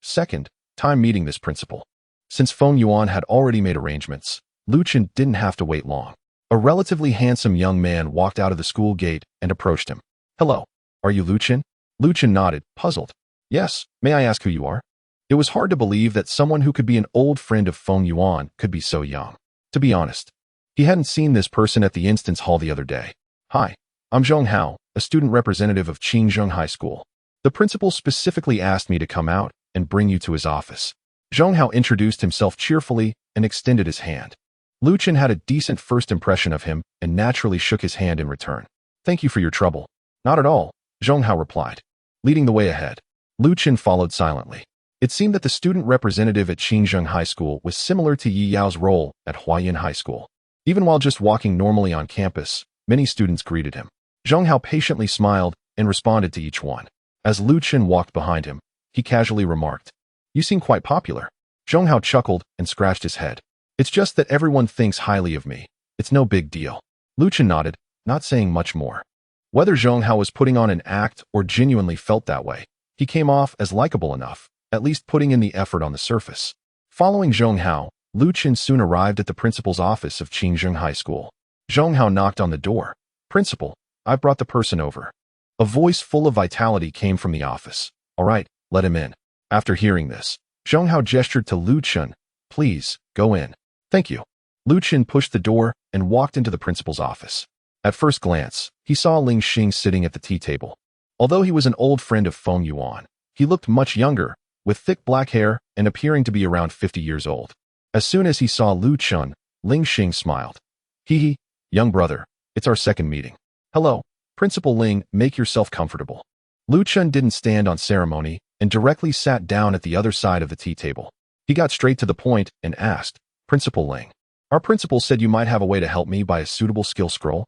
second, time meeting this principal. Since Feng Yuan had already made arrangements, Lu Chun didn't have to wait long. A relatively handsome young man walked out of the school gate and approached him. Hello, are you Lu Chun? Lu Chun nodded, puzzled. Yes, may I ask who you are? It was hard to believe that someone who could be an old friend of Feng Yuan could be so young. To be honest, he hadn't seen this person at the instance hall the other day. Hi, I'm Zhong Hao, a student representative of Chongqing High School. The principal specifically asked me to come out and bring you to his office. Zhong Hao introduced himself cheerfully and extended his hand. Lu Chun had a decent first impression of him and naturally shook his hand in return. Thank you for your trouble. Not at all, Zhong Hao replied. Leading the way ahead, Lu Chun followed silently. It seemed that the student representative at Chongqing High School was similar to Yi Yao's role at Huayan High School. Even while just walking normally on campus, many students greeted him. Zhong Hao patiently smiled and responded to each one. As Lu Chun walked behind him, he casually remarked, "You seem quite popular." Zhong Hao chuckled and scratched his head. It's just that everyone thinks highly of me. It's no big deal. Lu Chun nodded, not saying much more. Whether Zhong Hao was putting on an act or genuinely felt that way, he came off as likable enough, at least putting in the effort on the surface. Following Zhong Hao, Lu Chun soon arrived at the principal's office of Chongqing High School. Zhong Hao knocked on the door. "Principal, I've brought the person over." A voice full of vitality came from the office. "All right, let him in." After hearing this, Zhong Hao gestured to Lu Chun. "Please, go in." "Thank you." Lu Chun pushed the door and walked into the principal's office. At first glance, he saw Xiang sitting at the tea table. Although he was an old friend of Feng Yuan, he looked much younger, with thick black hair and appearing to be around 50 years old. As soon as he saw Lu Chun, Xiang smiled. "Hee hee, young brother, it's our second meeting." "Hello, Principal Ling, make yourself comfortable." Lu Chun didn't stand on ceremony and directly sat down at the other side of the tea table. He got straight to the point and asked, "Principal Ling, Our principal said you might have a way to help me buy a suitable skill scroll.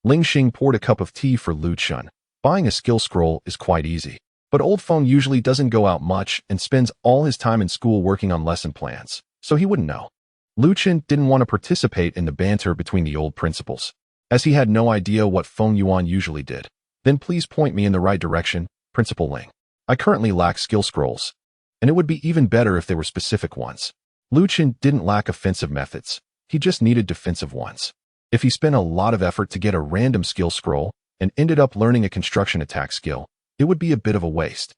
Ling Xing poured a cup of tea for Lu Chun. Buying a skill scroll is quite easy, but Old Feng usually doesn't go out much and spends all his time in school working on lesson plans, so he wouldn't know. Lu Chun didn't want to participate in the banter between the old principals, as he had no idea what Feng Yuan usually did. Then please point me in the right direction, Principal Ling. I currently lack skill scrolls, and it would be even better if they were specific ones. Lu Chun didn't lack offensive methods, he just needed defensive ones. If he spent a lot of effort to get a random skill scroll and ended up learning a construction attack skill, it would be a bit of a waste.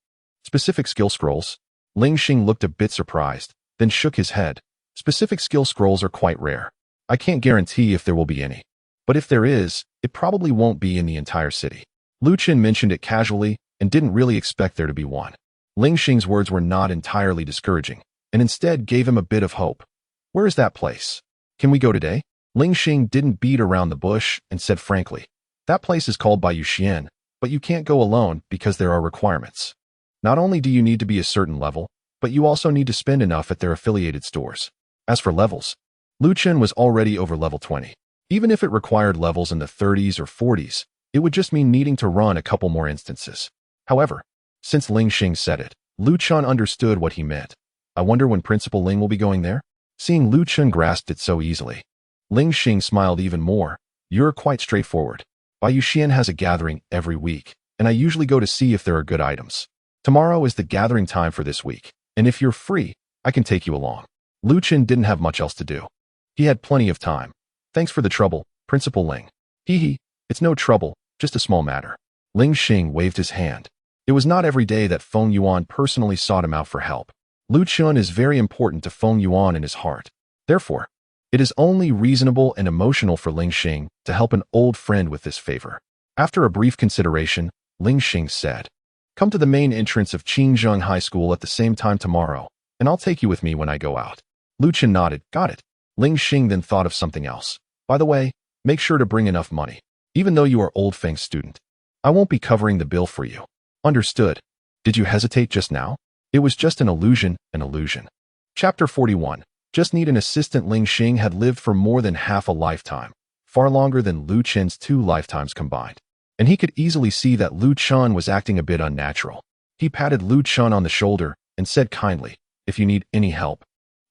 Specific skill scrolls? Ling Xing looked a bit surprised, then shook his head. Specific skill scrolls are quite rare. I can't guarantee if there will be any. But if there is, it probably won't be in the entire city. Lu Chun mentioned it casually and didn't really expect there to be one. Ling Xing's words were not entirely discouraging, and instead gave him a bit of hope. Where is that place? Can we go today? Ling Xing didn't beat around the bush and said frankly, that place is called Bai Yuxian, but you can't go alone because there are requirements. Not only do you need to be a certain level, but you also need to spend enough at their affiliated stores. As for levels, Lu Chun was already over level 20. Even if it required levels in the 30s or 40s, it would just mean needing to run a couple more instances. However, since Ling Xing said it, Lu Chun understood what he meant. I wonder when Principal Ling will be going there? Seeing Lu Chun grasped it so easily, Ling Xing smiled even more. You're quite straightforward. Bai Yuxian has a gathering every week, and I usually go to see if there are good items. Tomorrow is the gathering time for this week, and if you're free, I can take you along. Lu Chun didn't have much else to do. He had plenty of time. Thanks for the trouble, Principal Ling. Hee, it's no trouble, just a small matter. Ling Xing waved his hand. It was not every day that Feng Yuan personally sought him out for help. Lu Chun is very important to Feng Yuan in his heart. Therefore, it is only reasonable and emotional for Ling Xing to help an old friend with this favor. After a brief consideration, Ling Xing said, come to the main entrance of Qingzheng High School at the same time tomorrow, and I'll take you with me when I go out. Lu Chun nodded, got it. Ling Xing then thought of something else. By the way, make sure to bring enough money. Even though you are Old Feng's student, I won't be covering the bill for you. Understood. Did you hesitate just now? It was just an illusion, an illusion. Chapter 41. Just need an assistant. Ling Xing had lived for more than half a lifetime, far longer than Lu Chun's 2 lifetimes combined. And he could easily see that Lu Chun was acting a bit unnatural. He patted Lu Chun on the shoulder and said kindly, if you need any help,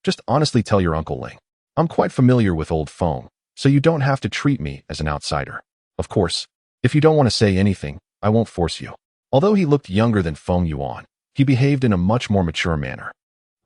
just honestly tell your Uncle Ling. I'm quite familiar with Old Feng, so you don't have to treat me as an outsider. Of course, if you don't want to say anything, I won't force you. Although he looked younger than Feng Yuan, he behaved in a much more mature manner.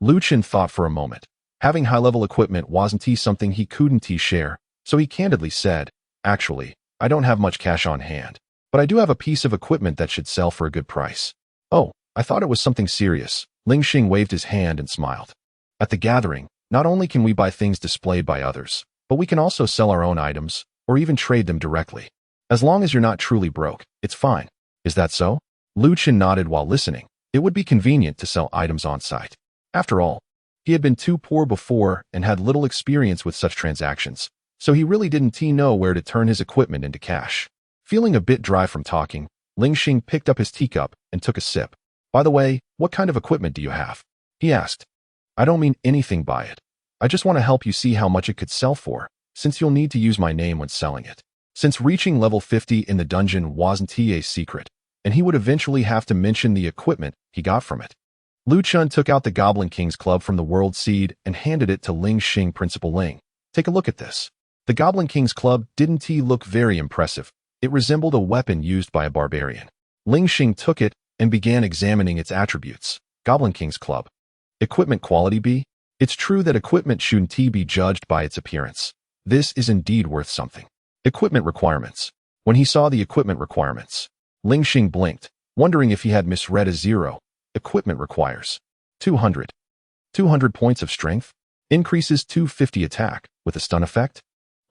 Lu Chun thought for a moment. Having high-level equipment wasn't something he couldn't share, so he candidly said, actually, I don't have much cash on hand, but I do have a piece of equipment that should sell for a good price. Oh, I thought it was something serious. Ling Xing waved his hand and smiled. At the gathering, not only can we buy things displayed by others, but we can also sell our own items, or even trade them directly. As long as you're not truly broke, it's fine. Is that so? Lu Chun nodded while listening. It would be convenient to sell items on site. After all, he had been too poor before and had little experience with such transactions, so he really didn't know where to turn his equipment into cash. Feeling a bit dry from talking, Ling Xing picked up his teacup and took a sip. By the way, what kind of equipment do you have? He asked. I don't mean anything by it. I just want to help you see how much it could sell for, since you'll need to use my name when selling it. Since reaching level 50 in the dungeon wasn't a secret, and he would eventually have to mention the equipment he got from it. Lu Chun took out the Goblin King's Club from the World Seed and handed it to Ling Xing. Principal Ling, take a look at this. The Goblin King's Club didn't look very impressive. It resembled a weapon used by a barbarian. Ling Xing took it and began examining its attributes. Goblin King's Club. Equipment quality B. It's true that equipment shouldn't be judged by its appearance. This is indeed worth something. Equipment requirements. When he saw the equipment requirements, Ling Xing blinked, wondering if he had misread a 0. Equipment requires 200 points of strength, increases 250 attack with a stun effect.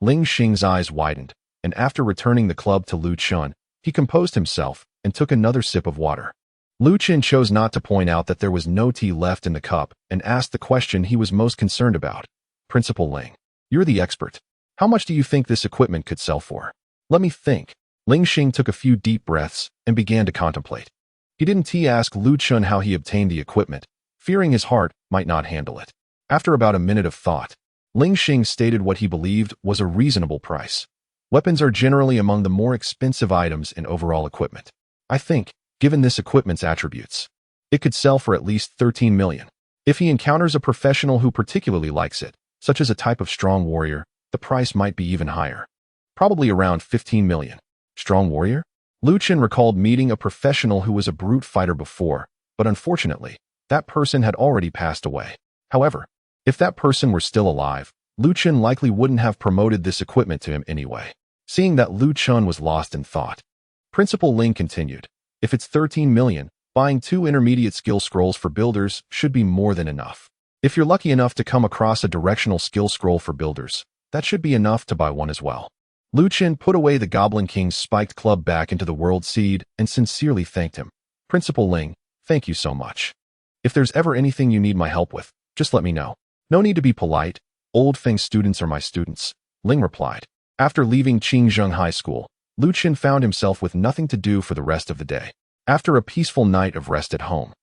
Ling Xing's eyes widened, and after returning the club to Lu Chun, he composed himself and took another sip of water. Lu Chun chose not to point out that there was no tea left in the cup and asked the question he was most concerned about. Principal Ling, you're the expert. How much do you think this equipment could sell for? Let me think. Ling Xing took a few deep breaths and began to contemplate. He didn't ask Lu Chun how he obtained the equipment, fearing his heart might not handle it. After about a minute of thought, Ling Xing stated what he believed was a reasonable price. Weapons are generally among the more expensive items in overall equipment. I think, given this equipment's attributes, it could sell for at least 13 million. If he encounters a professional who particularly likes it, such as a type of strong warrior, the price might be even higher. Probably around 15 million. Strong warrior? Lu Chun recalled meeting a professional who was a brute fighter before, but unfortunately, that person had already passed away. However, if that person were still alive, Lu Chun likely wouldn't have promoted this equipment to him anyway. Seeing that Lu Chun was lost in thought, Principal Ling continued, if it's 13 million, buying 2 intermediate skill scrolls for builders should be more than enough. If you're lucky enough to come across a directional skill scroll for builders, that should be enough to buy one as well. Lu Chun put away the Goblin King's spiked club back into the world seed and sincerely thanked him. Principal Ling, thank you so much. If there's ever anything you need my help with, just let me know. No need to be polite. Old Feng students are my students, Ling replied. After leaving Qingzheng High School, Lu Chun found himself with nothing to do for the rest of the day. After a peaceful night of rest at home,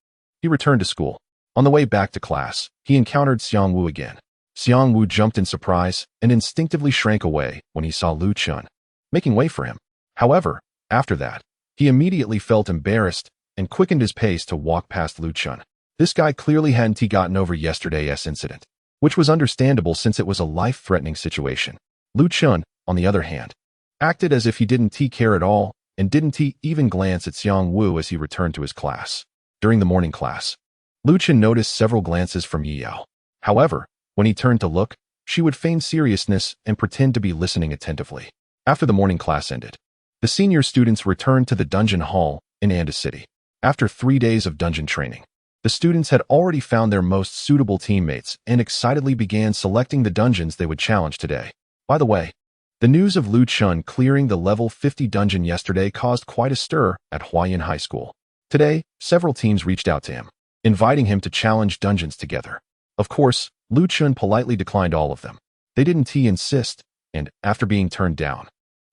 he returned to school. On the way back to class, he encountered Xiang Wu again. Xiang Wu jumped in surprise and instinctively shrank away when he saw Lu Chun, making way for him. However, after that, he immediately felt embarrassed and quickened his pace to walk past Lu Chun. This guy clearly hadn't gotten over yesterday's incident, which was understandable since it was a life-threatening situation. Lu Chun, on the other hand, acted as if he didn't care at all and didn't even glance at Xiang Wu as he returned to his class. During the morning class, Lu Chun noticed several glances from Yi Yao. However, when he turned to look, she would feign seriousness and pretend to be listening attentively. After the morning class ended, the senior students returned to the dungeon hall in Anda City. After 3 days of dungeon training, the students had already found their most suitable teammates and excitedly began selecting the dungeons they would challenge today. By the way, the news of Lu Chun clearing the level 50 dungeon yesterday caused quite a stir at Huayan High School. Today, several teams reached out to him, inviting him to challenge dungeons together. Of course, Lu Chun politely declined all of them. They didn't insist, and, after being turned down,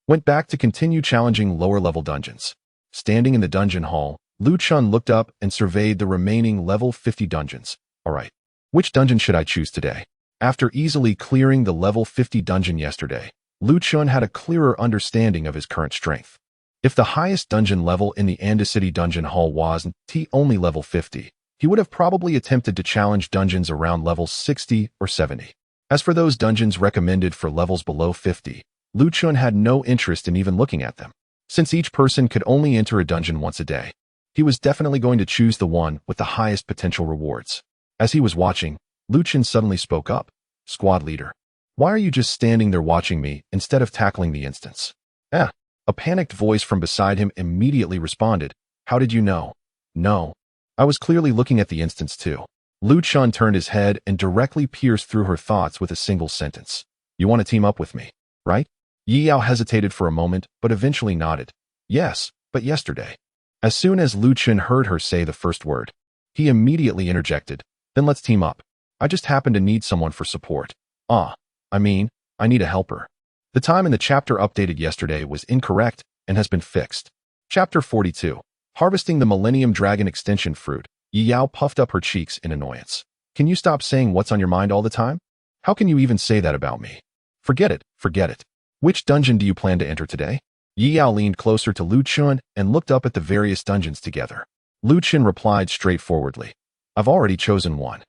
went back to continue challenging lower-level dungeons. Standing in the dungeon hall, Lu Chun looked up and surveyed the remaining level 50 dungeons. Alright, which dungeon should I choose today? After easily clearing the level 50 dungeon yesterday, Lu Chun had a clearer understanding of his current strength. If the highest dungeon level in the Anda City Dungeon Hall was only level 50, he would have probably attempted to challenge dungeons around levels 60 or 70. As for those dungeons recommended for levels below 50, Lu Chun had no interest in even looking at them. Since each person could only enter a dungeon once a day, he was definitely going to choose the one with the highest potential rewards. As he was watching, Lu Chun suddenly spoke up. Squad leader, why are you just standing there watching me instead of tackling the instance? A panicked voice from beside him immediately responded, how did you know? No. I was clearly looking at the instance too. Lu Chun turned his head and directly pierced through her thoughts with a single sentence. You want to team up with me, right? Yi Yao hesitated for a moment, but eventually nodded. Yes, but yesterday. As soon as Lu Chun heard her say the first word, he immediately interjected, then let's team up. I just happen to need someone for support. I need a helper. The time in the chapter updated yesterday was incorrect and has been fixed. Chapter 42. Harvesting the Millennium Dragon Extension Fruit. Yi Yao puffed up her cheeks in annoyance. Can you stop saying what's on your mind all the time? How can you even say that about me? Forget it. Which dungeon do you plan to enter today? Yi Yao leaned closer to Lu Chun and looked up at the various dungeons together. Lu Chun replied straightforwardly. I've already chosen one.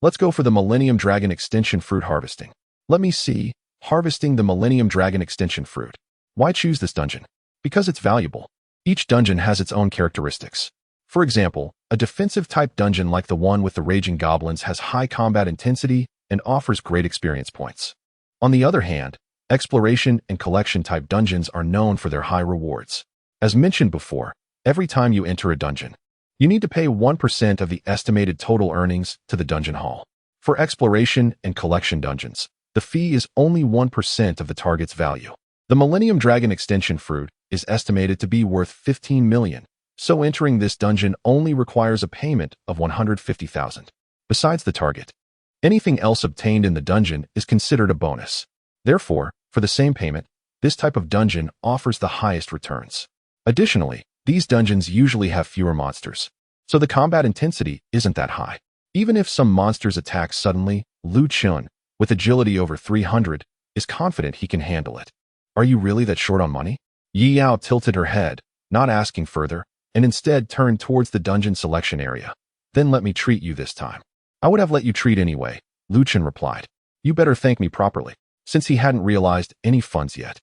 Let's go for the Millennium Dragon Extension Fruit harvesting. Let me see. Harvesting the Millennium Dragon Extension Fruit. Why choose this dungeon? Because it's valuable. Each dungeon has its own characteristics. For example, a defensive-type dungeon like the one with the Raging Goblins has high combat intensity and offers great experience points. On the other hand, exploration and collection-type dungeons are known for their high rewards. As mentioned before, every time you enter a dungeon, you need to pay 1% of the estimated total earnings to the dungeon hall. For exploration and collection dungeons, the fee is only 1% of the target's value. The Millennium Dragon Extension Fruit is estimated to be worth 15 million, so entering this dungeon only requires a payment of 150,000. Besides the target, anything else obtained in the dungeon is considered a bonus. Therefore, for the same payment, this type of dungeon offers the highest returns. Additionally, these dungeons usually have fewer monsters, so the combat intensity isn't that high. Even if some monsters attack suddenly, Lu Chun, with agility over 300, is confident he can handle it. Are you really that short on money? Yi Yao tilted her head, not asking further, and instead turned towards the dungeon selection area. Then let me treat you this time. I would have let you treat anyway, Lu Chun replied. You better thank me properly, since he hadn't realized any funds yet.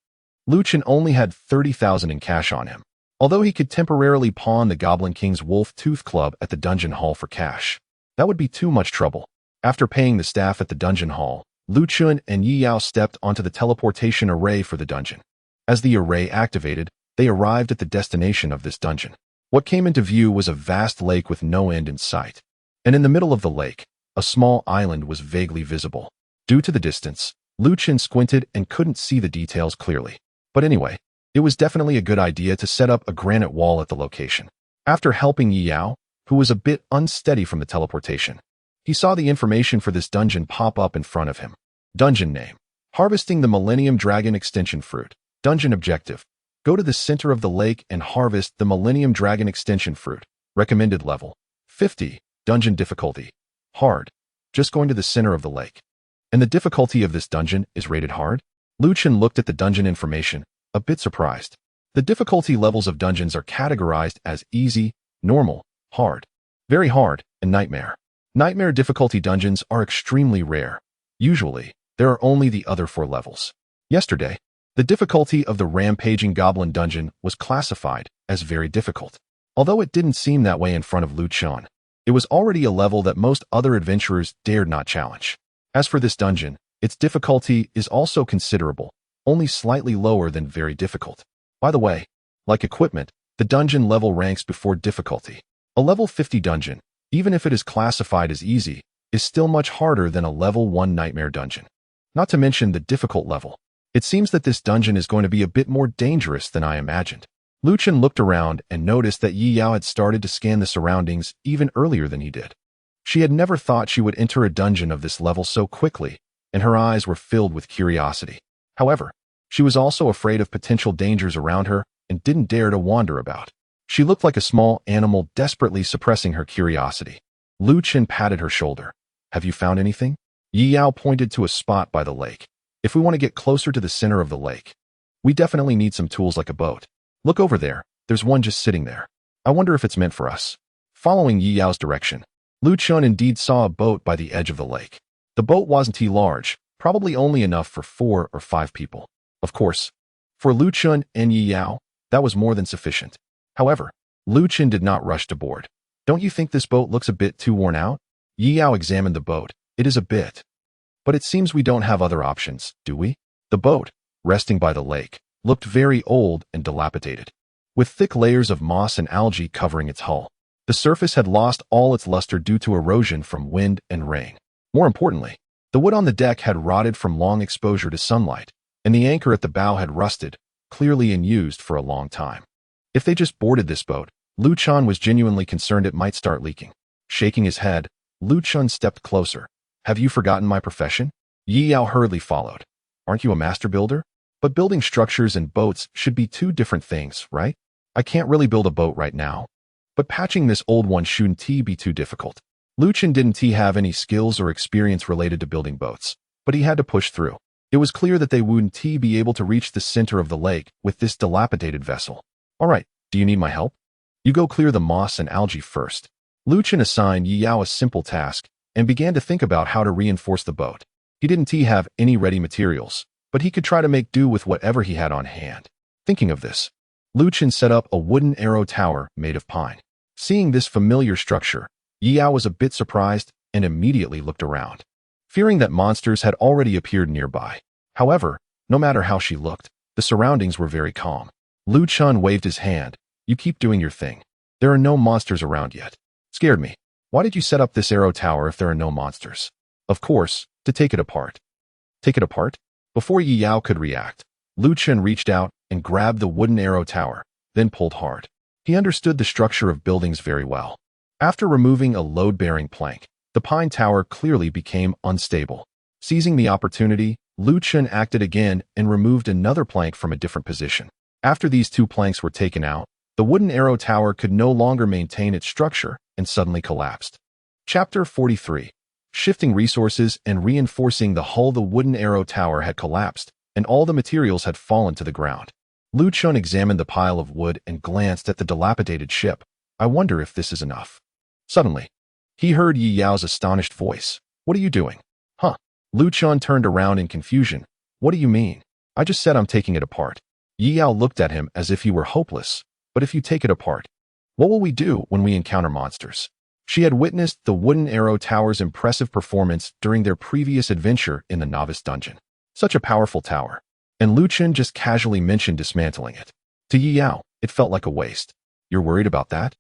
Lu Chun only had 30,000 in cash on him, although he could temporarily pawn the Goblin King's Wolf Tooth Club at the dungeon hall for cash. That would be too much trouble. After paying the staff at the dungeon hall, Lu Chun and Yi Yao stepped onto the teleportation array for the dungeon. As the array activated, they arrived at the destination of this dungeon. What came into view was a vast lake with no end in sight. And in the middle of the lake, a small island was vaguely visible. Due to the distance, Lu Chun squinted and couldn't see the details clearly. But anyway, it was definitely a good idea to set up a granite wall at the location. After helping Yi Yao, who was a bit unsteady from the teleportation, he saw the information for this dungeon pop up in front of him. Dungeon name: Harvesting the Millennium Dragon Extension Fruit. Dungeon objective: go to the center of the lake and harvest the Millennium Dragon Extension Fruit. Recommended level: 50. Dungeon difficulty: hard. Just going to the center of the lake. And the difficulty of this dungeon is rated hard? Lu Chun looked at the dungeon information, a bit surprised. The difficulty levels of dungeons are categorized as easy, normal, hard, very hard, and nightmare. Nightmare difficulty dungeons are extremely rare. Usually, there are only the other 4 levels. Yesterday, the difficulty of the Rampaging Goblin dungeon was classified as very difficult. Although it didn't seem that way in front of Lu Chun, it was already a level that most other adventurers dared not challenge. As for this dungeon, its difficulty is also considerable, only slightly lower than very difficult. By the way, like equipment, the dungeon level ranks before difficulty. A level 50 dungeon, even if it is classified as easy, is still much harder than a level 1 nightmare dungeon. Not to mention the difficult level. It seems that this dungeon is going to be a bit more dangerous than I imagined. Lu Chun looked around and noticed that Yi Yao had started to scan the surroundings even earlier than he did. She had never thought she would enter a dungeon of this level so quickly, and her eyes were filled with curiosity. However, she was also afraid of potential dangers around her and didn't dare to wander about. She looked like a small animal desperately suppressing her curiosity. Lu Chun patted her shoulder. Have you found anything? Yi Yao pointed to a spot by the lake. If we want to get closer to the center of the lake, we definitely need some tools like a boat. Look over there, there's one just sitting there. I wonder if it's meant for us. Following Yi Yao's direction, Lu Chun indeed saw a boat by the edge of the lake. The boat wasn't too large, probably only enough for 4 or 5 people. Of course, for Lu Chun and Yi Yao, that was more than sufficient. However, Lu Chun did not rush to board. Don't you think this boat looks a bit too worn out? Yi Yao examined the boat. It is a bit. But it seems we don't have other options, do we? The boat, resting by the lake, looked very old and dilapidated, with thick layers of moss and algae covering its hull. The surface had lost all its luster due to erosion from wind and rain. More importantly, the wood on the deck had rotted from long exposure to sunlight, and the anchor at the bow had rusted, clearly unused for a long time. If they just boarded this boat, Lu Chun was genuinely concerned it might start leaking. Shaking his head, Lu Chun stepped closer. Have you forgotten my profession? Yi Yao hurriedly followed. Aren't you a master builder? But building structures and boats should be 2 different things, right? I can't really build a boat right now. But patching this old one shouldn't be too difficult. Lu Chun didn't have any skills or experience related to building boats, but he had to push through. It was clear that they wouldn't be able to reach the center of the lake with this dilapidated vessel. All right, do you need my help? You go clear the moss and algae first. Lu Chun assigned Yi Yao a simple task and began to think about how to reinforce the boat. He didn't have any ready materials, but he could try to make do with whatever he had on hand. Thinking of this, Lu Chun set up a wooden arrow tower made of pine. Seeing this familiar structure, Yi Yao was a bit surprised and immediately looked around, fearing that monsters had already appeared nearby. However, no matter how she looked, the surroundings were very calm. Lu Chun waved his hand. You keep doing your thing. There are no monsters around yet. Scared me. Why did you set up this arrow tower if there are no monsters? Of course, to take it apart. Take it apart? Before Yi Yao could react, Lu Chun reached out and grabbed the wooden arrow tower, then pulled hard. He understood the structure of buildings very well. After removing a load-bearing plank, the pine tower clearly became unstable. Seizing the opportunity, Lu Chun acted again and removed another plank from a different position. After these 2 planks were taken out, the wooden arrow tower could no longer maintain its structure and suddenly collapsed. Chapter 43. Shifting resources and reinforcing the hull, the wooden arrow tower had collapsed, and all the materials had fallen to the ground. Chun examined the pile of wood and glanced at the dilapidated ship. I wonder if this is enough. Suddenly, he heard Yi Yao's astonished voice. What are you doing? Huh? Chun turned around in confusion. What do you mean? I just said I'm taking it apart. Yi Yao looked at him as if he were hopeless. But if you take it apart, what will we do when we encounter monsters? She had witnessed the wooden arrow tower's impressive performance during their previous adventure in the novice dungeon. Such a powerful tower. And Chun just casually mentioned dismantling it. To Yi Yao, it felt like a waste. You're worried about that?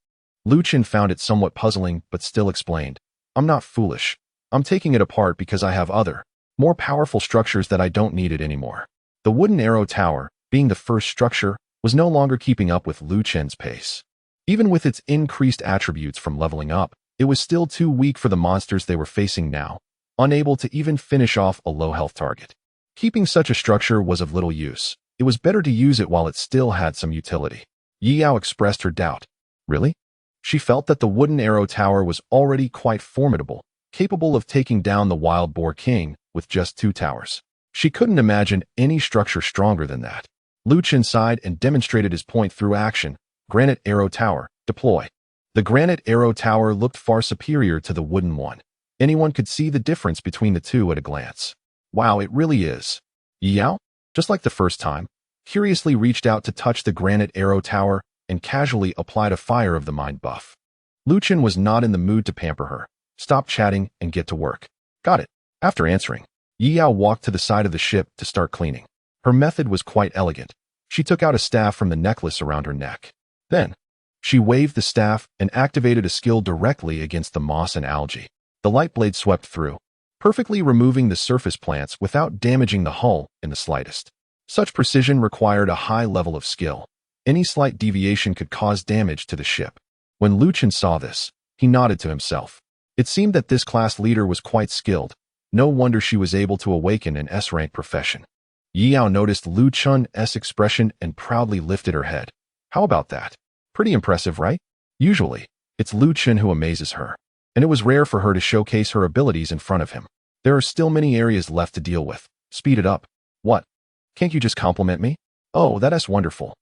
Chun found it somewhat puzzling but still explained. I'm not foolish. I'm taking it apart because I have other, more powerful structures that I don't need it anymore. The wooden arrow tower, being the first structure, was no longer keeping up with Chun's pace. Even with its increased attributes from leveling up, it was still too weak for the monsters they were facing now, unable to even finish off a low-health target. Keeping such a structure was of little use. It was better to use it while it still had some utility. Yi Yao expressed her doubt. Really? She felt that the wooden arrow tower was already quite formidable, capable of taking down the wild boar king with just 2 towers. She couldn't imagine any structure stronger than that. Chun sighed and demonstrated his point through action. Granite arrow tower, deploy. The granite arrow tower looked far superior to the wooden one. Anyone could see the difference between the two at a glance. Wow, it really is. Yi Yao, just like the first time, curiously reached out to touch the granite arrow tower and casually applied a fire of the mind buff. Chun was not in the mood to pamper her. Stop chatting and get to work. Got it. After answering, Yi Yao walked to the side of the ship to start cleaning. Her method was quite elegant. She took out a staff from the necklace around her neck. Then, she waved the staff and activated a skill directly against the moss and algae. The light blade swept through, perfectly removing the surface plants without damaging the hull in the slightest. Such precision required a high level of skill. Any slight deviation could cause damage to the ship. When Chun saw this, he nodded to himself. It seemed that this class leader was quite skilled. No wonder she was able to awaken an S-rank profession. Yi Yao noticed Chun's expression and proudly lifted her head. How about that? Pretty impressive, right? Usually, it's Chun who amazes her, and it was rare for her to showcase her abilities in front of him. There are still many areas left to deal with. Speed it up. What? Can't you just compliment me? Oh, that's wonderful.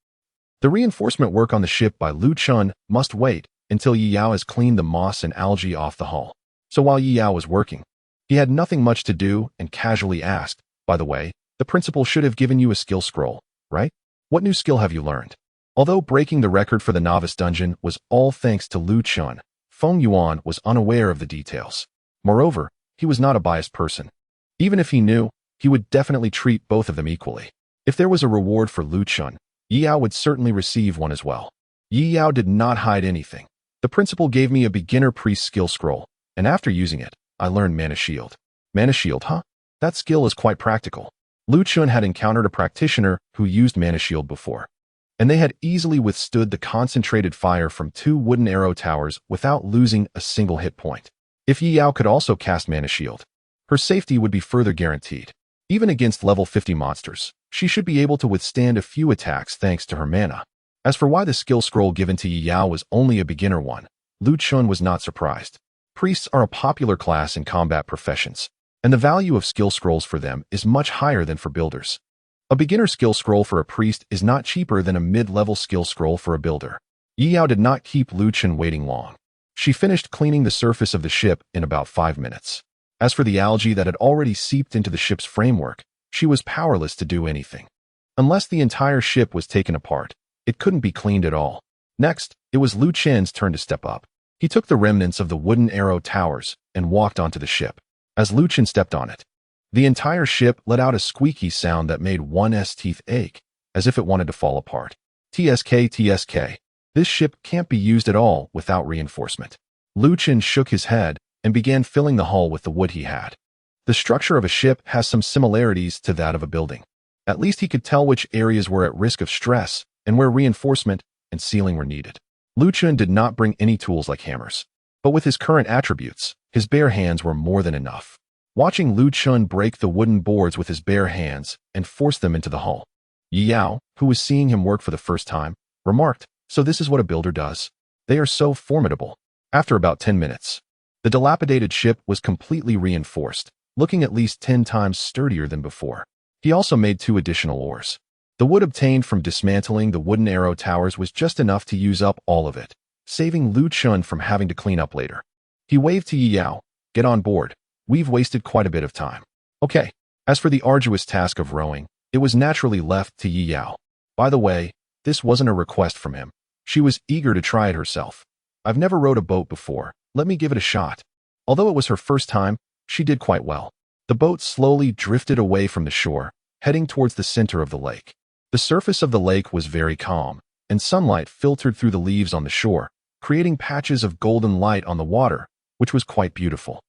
The reinforcement work on the ship by Chun must wait until Yi Yao has cleaned the moss and algae off the hull. So while Yi Yao was working, he had nothing much to do and casually asked, by the way, the principal should have given you a skill scroll, right? What new skill have you learned? Although breaking the record for the novice dungeon was all thanks to Chun, Feng Yuan was unaware of the details. Moreover, he was not a biased person. Even if he knew, he would definitely treat both of them equally. If there was a reward for Chun, Yi Yao would certainly receive one as well. Yi Yao did not hide anything. The principal gave me a beginner priest skill scroll, and after using it, I learned Mana Shield. Mana Shield, huh? That skill is quite practical. Chun had encountered a practitioner who used Mana Shield before, and they had easily withstood the concentrated fire from 2 wooden arrow towers without losing a single hit point. If Yi Yao could also cast Mana Shield, her safety would be further guaranteed. Even against level 50 monsters, she should be able to withstand a few attacks thanks to her mana. As for why the skill scroll given to Yi Yao was only a beginner one, Chun was not surprised. Priests are a popular class in combat professions, and the value of skill scrolls for them is much higher than for builders. A beginner skill scroll for a priest is not cheaper than a mid-level skill scroll for a builder. Yi Yao did not keep Chun waiting long. She finished cleaning the surface of the ship in about 5 minutes. As for the algae that had already seeped into the ship's framework, she was powerless to do anything. Unless the entire ship was taken apart, it couldn't be cleaned at all. Next, it was Chun's turn to step up. He took the remnants of the wooden arrow towers and walked onto the ship. As Chun stepped on it, the entire ship let out a squeaky sound that made one's teeth ache, as if it wanted to fall apart. TSK. This ship can't be used at all without reinforcement. Chun shook his head and began filling the hull with the wood he had. The structure of a ship has some similarities to that of a building. At least he could tell which areas were at risk of stress and where reinforcement and sealing were needed. Chun did not bring any tools like hammers, but with his current attributes, his bare hands were more than enough. Watching Chun break the wooden boards with his bare hands and force them into the hull, Yi Yao, who was seeing him work for the first time, remarked, "So this is what a builder does? They are so formidable." After about 10 minutes, The dilapidated ship was completely reinforced, looking at least 10 times sturdier than before. He also made 2 additional oars. The wood obtained from dismantling the wooden arrow towers was just enough to use up all of it, saving Lu Chun from having to clean up later. He waved to Yi Yao, "Get on board. We've wasted quite a bit of time." Okay. As for the arduous task of rowing, it was naturally left to Yi Yao. By the way, this wasn't a request from him. She was eager to try it herself. "I've never rowed a boat before. Let me give it a shot." Although it was her first time, she did quite well. The boat slowly drifted away from the shore, heading towards the center of the lake. The surface of the lake was very calm, and sunlight filtered through the leaves on the shore, creating patches of golden light on the water, which was quite beautiful.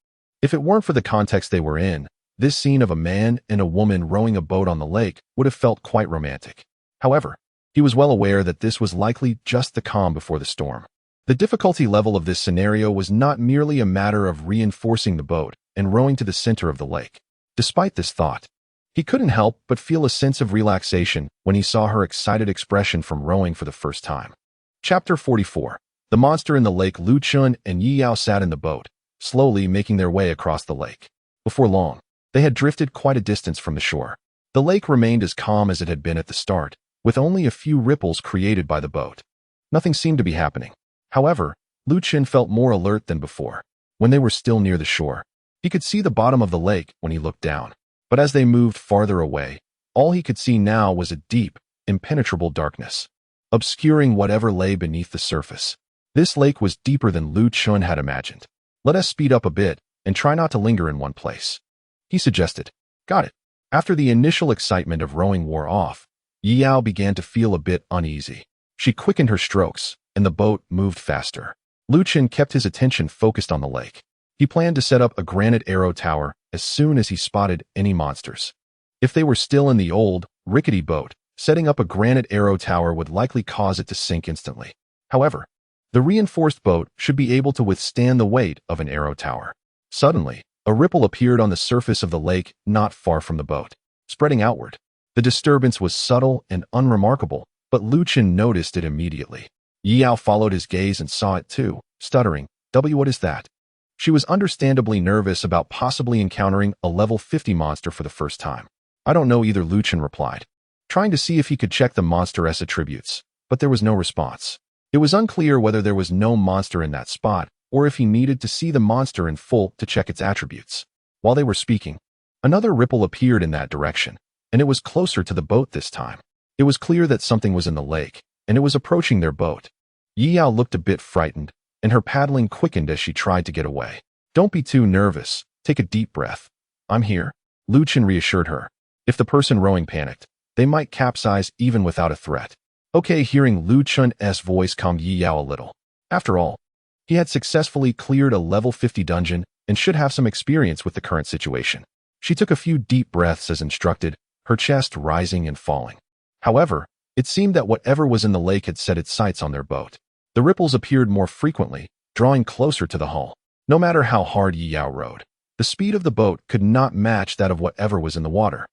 If it weren't for the context they were in, this scene of a man and a woman rowing a boat on the lake would have felt quite romantic. However, he was well aware that this was likely just the calm before the storm. The difficulty level of this scenario was not merely a matter of reinforcing the boat and rowing to the center of the lake. Despite this thought, he couldn't help but feel a sense of relaxation when he saw her excited expression from rowing for the first time. Chapter 44. The monster in the lake. Lu Chun and Yi Yao sat in the boat, slowly making their way across the lake. Before long, they had drifted quite a distance from the shore. The lake remained as calm as it had been at the start, with only a few ripples created by the boat. Nothing seemed to be happening. However, Lu Chun felt more alert than before. When they were still near the shore, he could see the bottom of the lake when he looked down. But as they moved farther away, all he could see now was a deep, impenetrable darkness, obscuring whatever lay beneath the surface. This lake was deeper than Lu Chun had imagined. "Let us speed up a bit and try not to linger in one place," he suggested. "Got it." After the initial excitement of rowing wore off, Yi Yao began to feel a bit uneasy. She quickened her strokes, and the boat moved faster. Lu Chun kept his attention focused on the lake. He planned to set up a granite arrow tower as soon as he spotted any monsters. If they were still in the old, rickety boat, setting up a granite arrow tower would likely cause it to sink instantly. However, the reinforced boat should be able to withstand the weight of an arrow tower. Suddenly, a ripple appeared on the surface of the lake not far from the boat, spreading outward. The disturbance was subtle and unremarkable, but Lu Chun noticed it immediately. Yi Yao followed his gaze and saw it too, stuttering, "What is that?" She was understandably nervous about possibly encountering a level 50 monster for the first time. "I don't know either," Lu Chun replied, trying to see if he could check the monster's attributes, but there was no response. It was unclear whether there was no monster in that spot, or if he needed to see the monster in full to check its attributes. While they were speaking, another ripple appeared in that direction, and it was closer to the boat this time. It was clear that something was in the lake, and it was approaching their boat. Yi Yao looked a bit frightened, and her paddling quickened as she tried to get away. "Don't be too nervous. Take a deep breath. I'm here," Lu Chun reassured her. If the person rowing panicked, they might capsize even without a threat. Okay, hearing Lu Chun's voice calmed Yi Yao a little. After all, he had successfully cleared a level 50 dungeon and should have some experience with the current situation. She took a few deep breaths as instructed, her chest rising and falling. However, it seemed that whatever was in the lake had set its sights on their boat. The ripples appeared more frequently, drawing closer to the hull. No matter how hard Yi Yao rowed, the speed of the boat could not match that of whatever was in the water.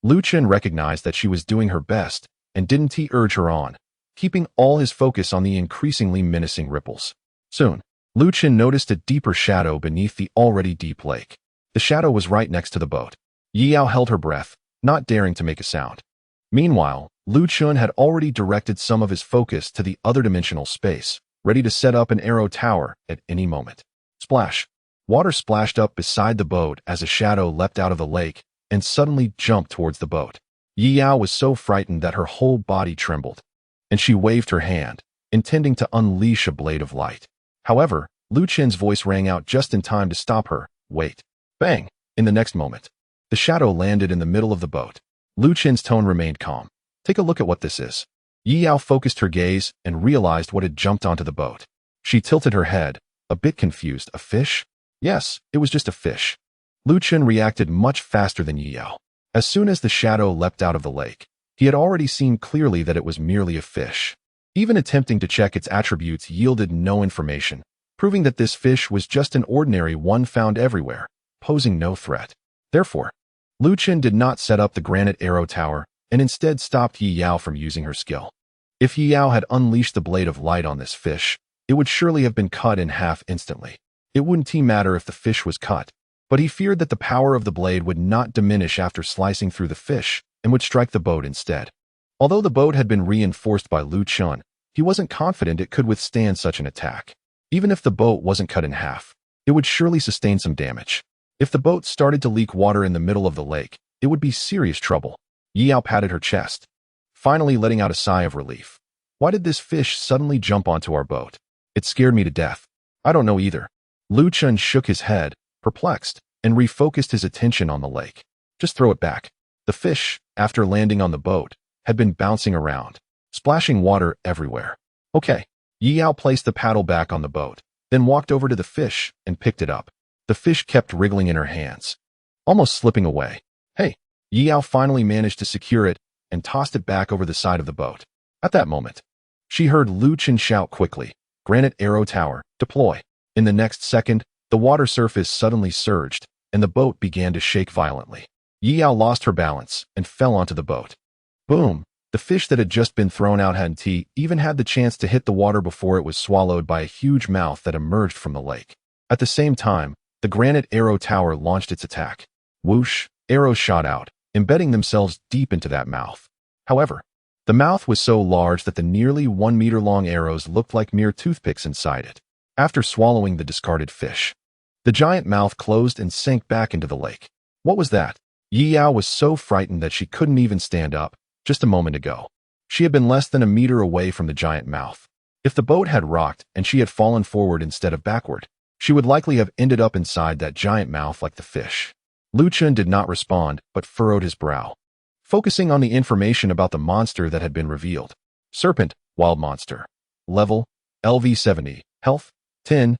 Lu Chun recognized that she was doing her best, and didn't he urge her on, keeping all his focus on the increasingly menacing ripples. Soon, Lu Chun noticed a deeper shadow beneath the already deep lake. The shadow was right next to the boat. Yi Yao held her breath, not daring to make a sound. Meanwhile, Lu Chun had already directed some of his focus to the other dimensional space, ready to set up an arrow tower at any moment. Splash! Water splashed up beside the boat as a shadow leapt out of the lake and suddenly jumped towards the boat. Yi Yao was so frightened that her whole body trembled, and she waved her hand, intending to unleash a blade of light. However, Lu Chun's voice rang out just in time to stop her. "Wait." Bang! In the next moment, the shadow landed in the middle of the boat. Lu Chun's tone remained calm. "Take a look at what this is." Yi Yao focused her gaze and realized what had jumped onto the boat. She tilted her head, a bit confused. "A fish?" "Yes, it was just a fish." Lu Chun reacted much faster than Yi Yao. As soon as the shadow leapt out of the lake, he had already seen clearly that it was merely a fish. Even attempting to check its attributes yielded no information, proving that this fish was just an ordinary one found everywhere, posing no threat. Therefore, Lu Chun did not set up the granite arrow tower, and instead stopped Yi Yao from using her skill. If Yi Yao had unleashed the blade of light on this fish, it would surely have been cut in half instantly. It wouldn't matter if the fish was cut, but he feared that the power of the blade would not diminish after slicing through the fish and would strike the boat instead. Although the boat had been reinforced by Lu Chun, he wasn't confident it could withstand such an attack. Even if the boat wasn't cut in half, it would surely sustain some damage. If the boat started to leak water in the middle of the lake, it would be serious trouble. Yao patted her chest, finally letting out a sigh of relief. Why did this fish suddenly jump onto our boat? It scared me to death. I don't know either. Lu Chun shook his head, perplexed, and refocused his attention on the lake. Just throw it back. The fish, after landing on the boat, had been bouncing around, splashing water everywhere. Okay. Yao placed the paddle back on the boat, then walked over to the fish and picked it up. The fish kept wriggling in her hands, almost slipping away. Hey. Yao finally managed to secure it and tossed it back over the side of the boat. At that moment, she heard Lu Chun shout quickly, "Granite Arrow Tower, deploy." In the next second, the water surface suddenly surged, and the boat began to shake violently. Yao lost her balance and fell onto the boat. Boom! The fish that had just been thrown out hadn't even had the chance to hit the water before it was swallowed by a huge mouth that emerged from the lake. At the same time, the Granite Arrow Tower launched its attack. Whoosh! Arrows shot out, embedding themselves deep into that mouth. However, the mouth was so large that the nearly 1 meter long arrows looked like mere toothpicks inside it. After swallowing the discarded fish, the giant mouth closed and sank back into the lake. What was that? Yao was so frightened that she couldn't even stand up. Just a moment ago, she had been less than a meter away from the giant mouth. If the boat had rocked and she had fallen forward instead of backward, she would likely have ended up inside that giant mouth like the fish. Lu Chun did not respond, but furrowed his brow, focusing on the information about the monster that had been revealed. Serpent, wild monster. Level, LV70. Health, 10,000.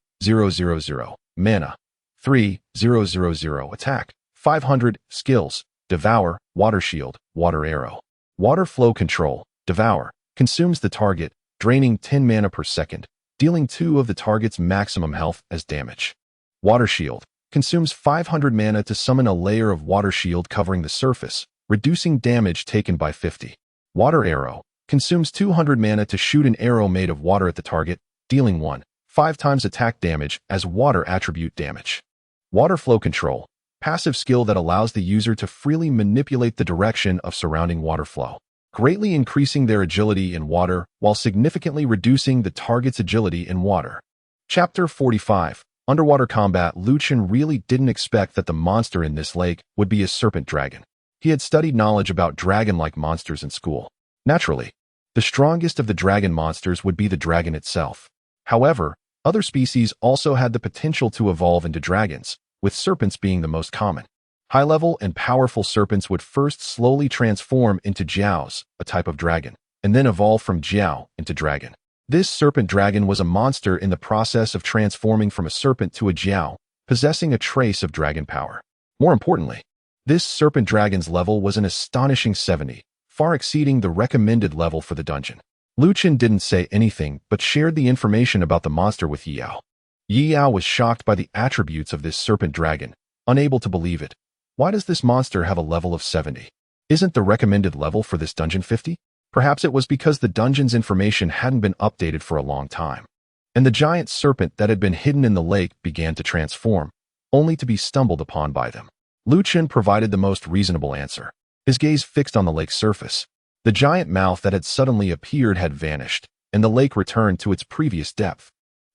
Mana, 3,000. Attack, 500. Skills, Devour, Water Shield, Water Arrow. Water Flow Control, Devour, consumes the target, draining 10 mana per second, dealing 2 of the target's maximum health as damage. Water Shield, consumes 500 mana to summon a layer of water shield covering the surface, reducing damage taken by 50. Water Arrow, consumes 200 mana to shoot an arrow made of water at the target, dealing 5 times attack damage as water attribute damage. Water Flow Control, passive skill that allows the user to freely manipulate the direction of surrounding water flow, greatly increasing their agility in water while significantly reducing the target's agility in water. Chapter 45. Underwater Combat. Lu Chun really didn't expect that the monster in this lake would be a serpent dragon. He had studied knowledge about dragon-like monsters in school. Naturally, the strongest of the dragon monsters would be the dragon itself. However, other species also had the potential to evolve into dragons, with serpents being the most common. High-level and powerful serpents would first slowly transform into jiaos, a type of dragon, and then evolve from jiao into dragon. This serpent dragon was a monster in the process of transforming from a serpent to a jiao, possessing a trace of dragon power. More importantly, this serpent dragon's level was an astonishing 70, far exceeding the recommended level for the dungeon. Lu Chun didn't say anything but shared the information about the monster with Yao. Yao was shocked by the attributes of this serpent dragon, unable to believe it. Why does this monster have a level of 70? Isn't the recommended level for this dungeon 50? Perhaps it was because the dungeon's information hadn't been updated for a long time, and the giant serpent that had been hidden in the lake began to transform, only to be stumbled upon by them. Lu Chun provided the most reasonable answer, his gaze fixed on the lake's surface. The giant mouth that had suddenly appeared had vanished, and the lake returned to its previous depth.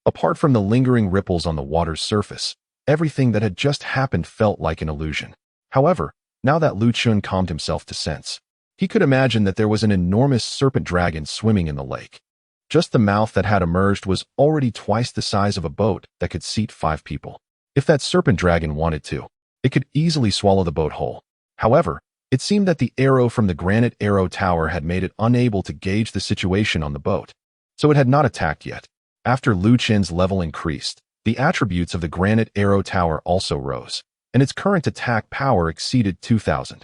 Apart from the lingering ripples on the water's surface, everything that had just happened felt like an illusion. However, now that Lu Chun calmed himself to sense, he could imagine that there was an enormous serpent dragon swimming in the lake. Just the mouth that had emerged was already twice the size of a boat that could seat 5 people. If that serpent dragon wanted to, it could easily swallow the boat whole. However, it seemed that the arrow from the Granite Arrow Tower had made it unable to gauge the situation on the boat, so it had not attacked yet. After Lu Chun's level increased, the attributes of the Granite Arrow Tower also rose, and its current attack power exceeded 2,000.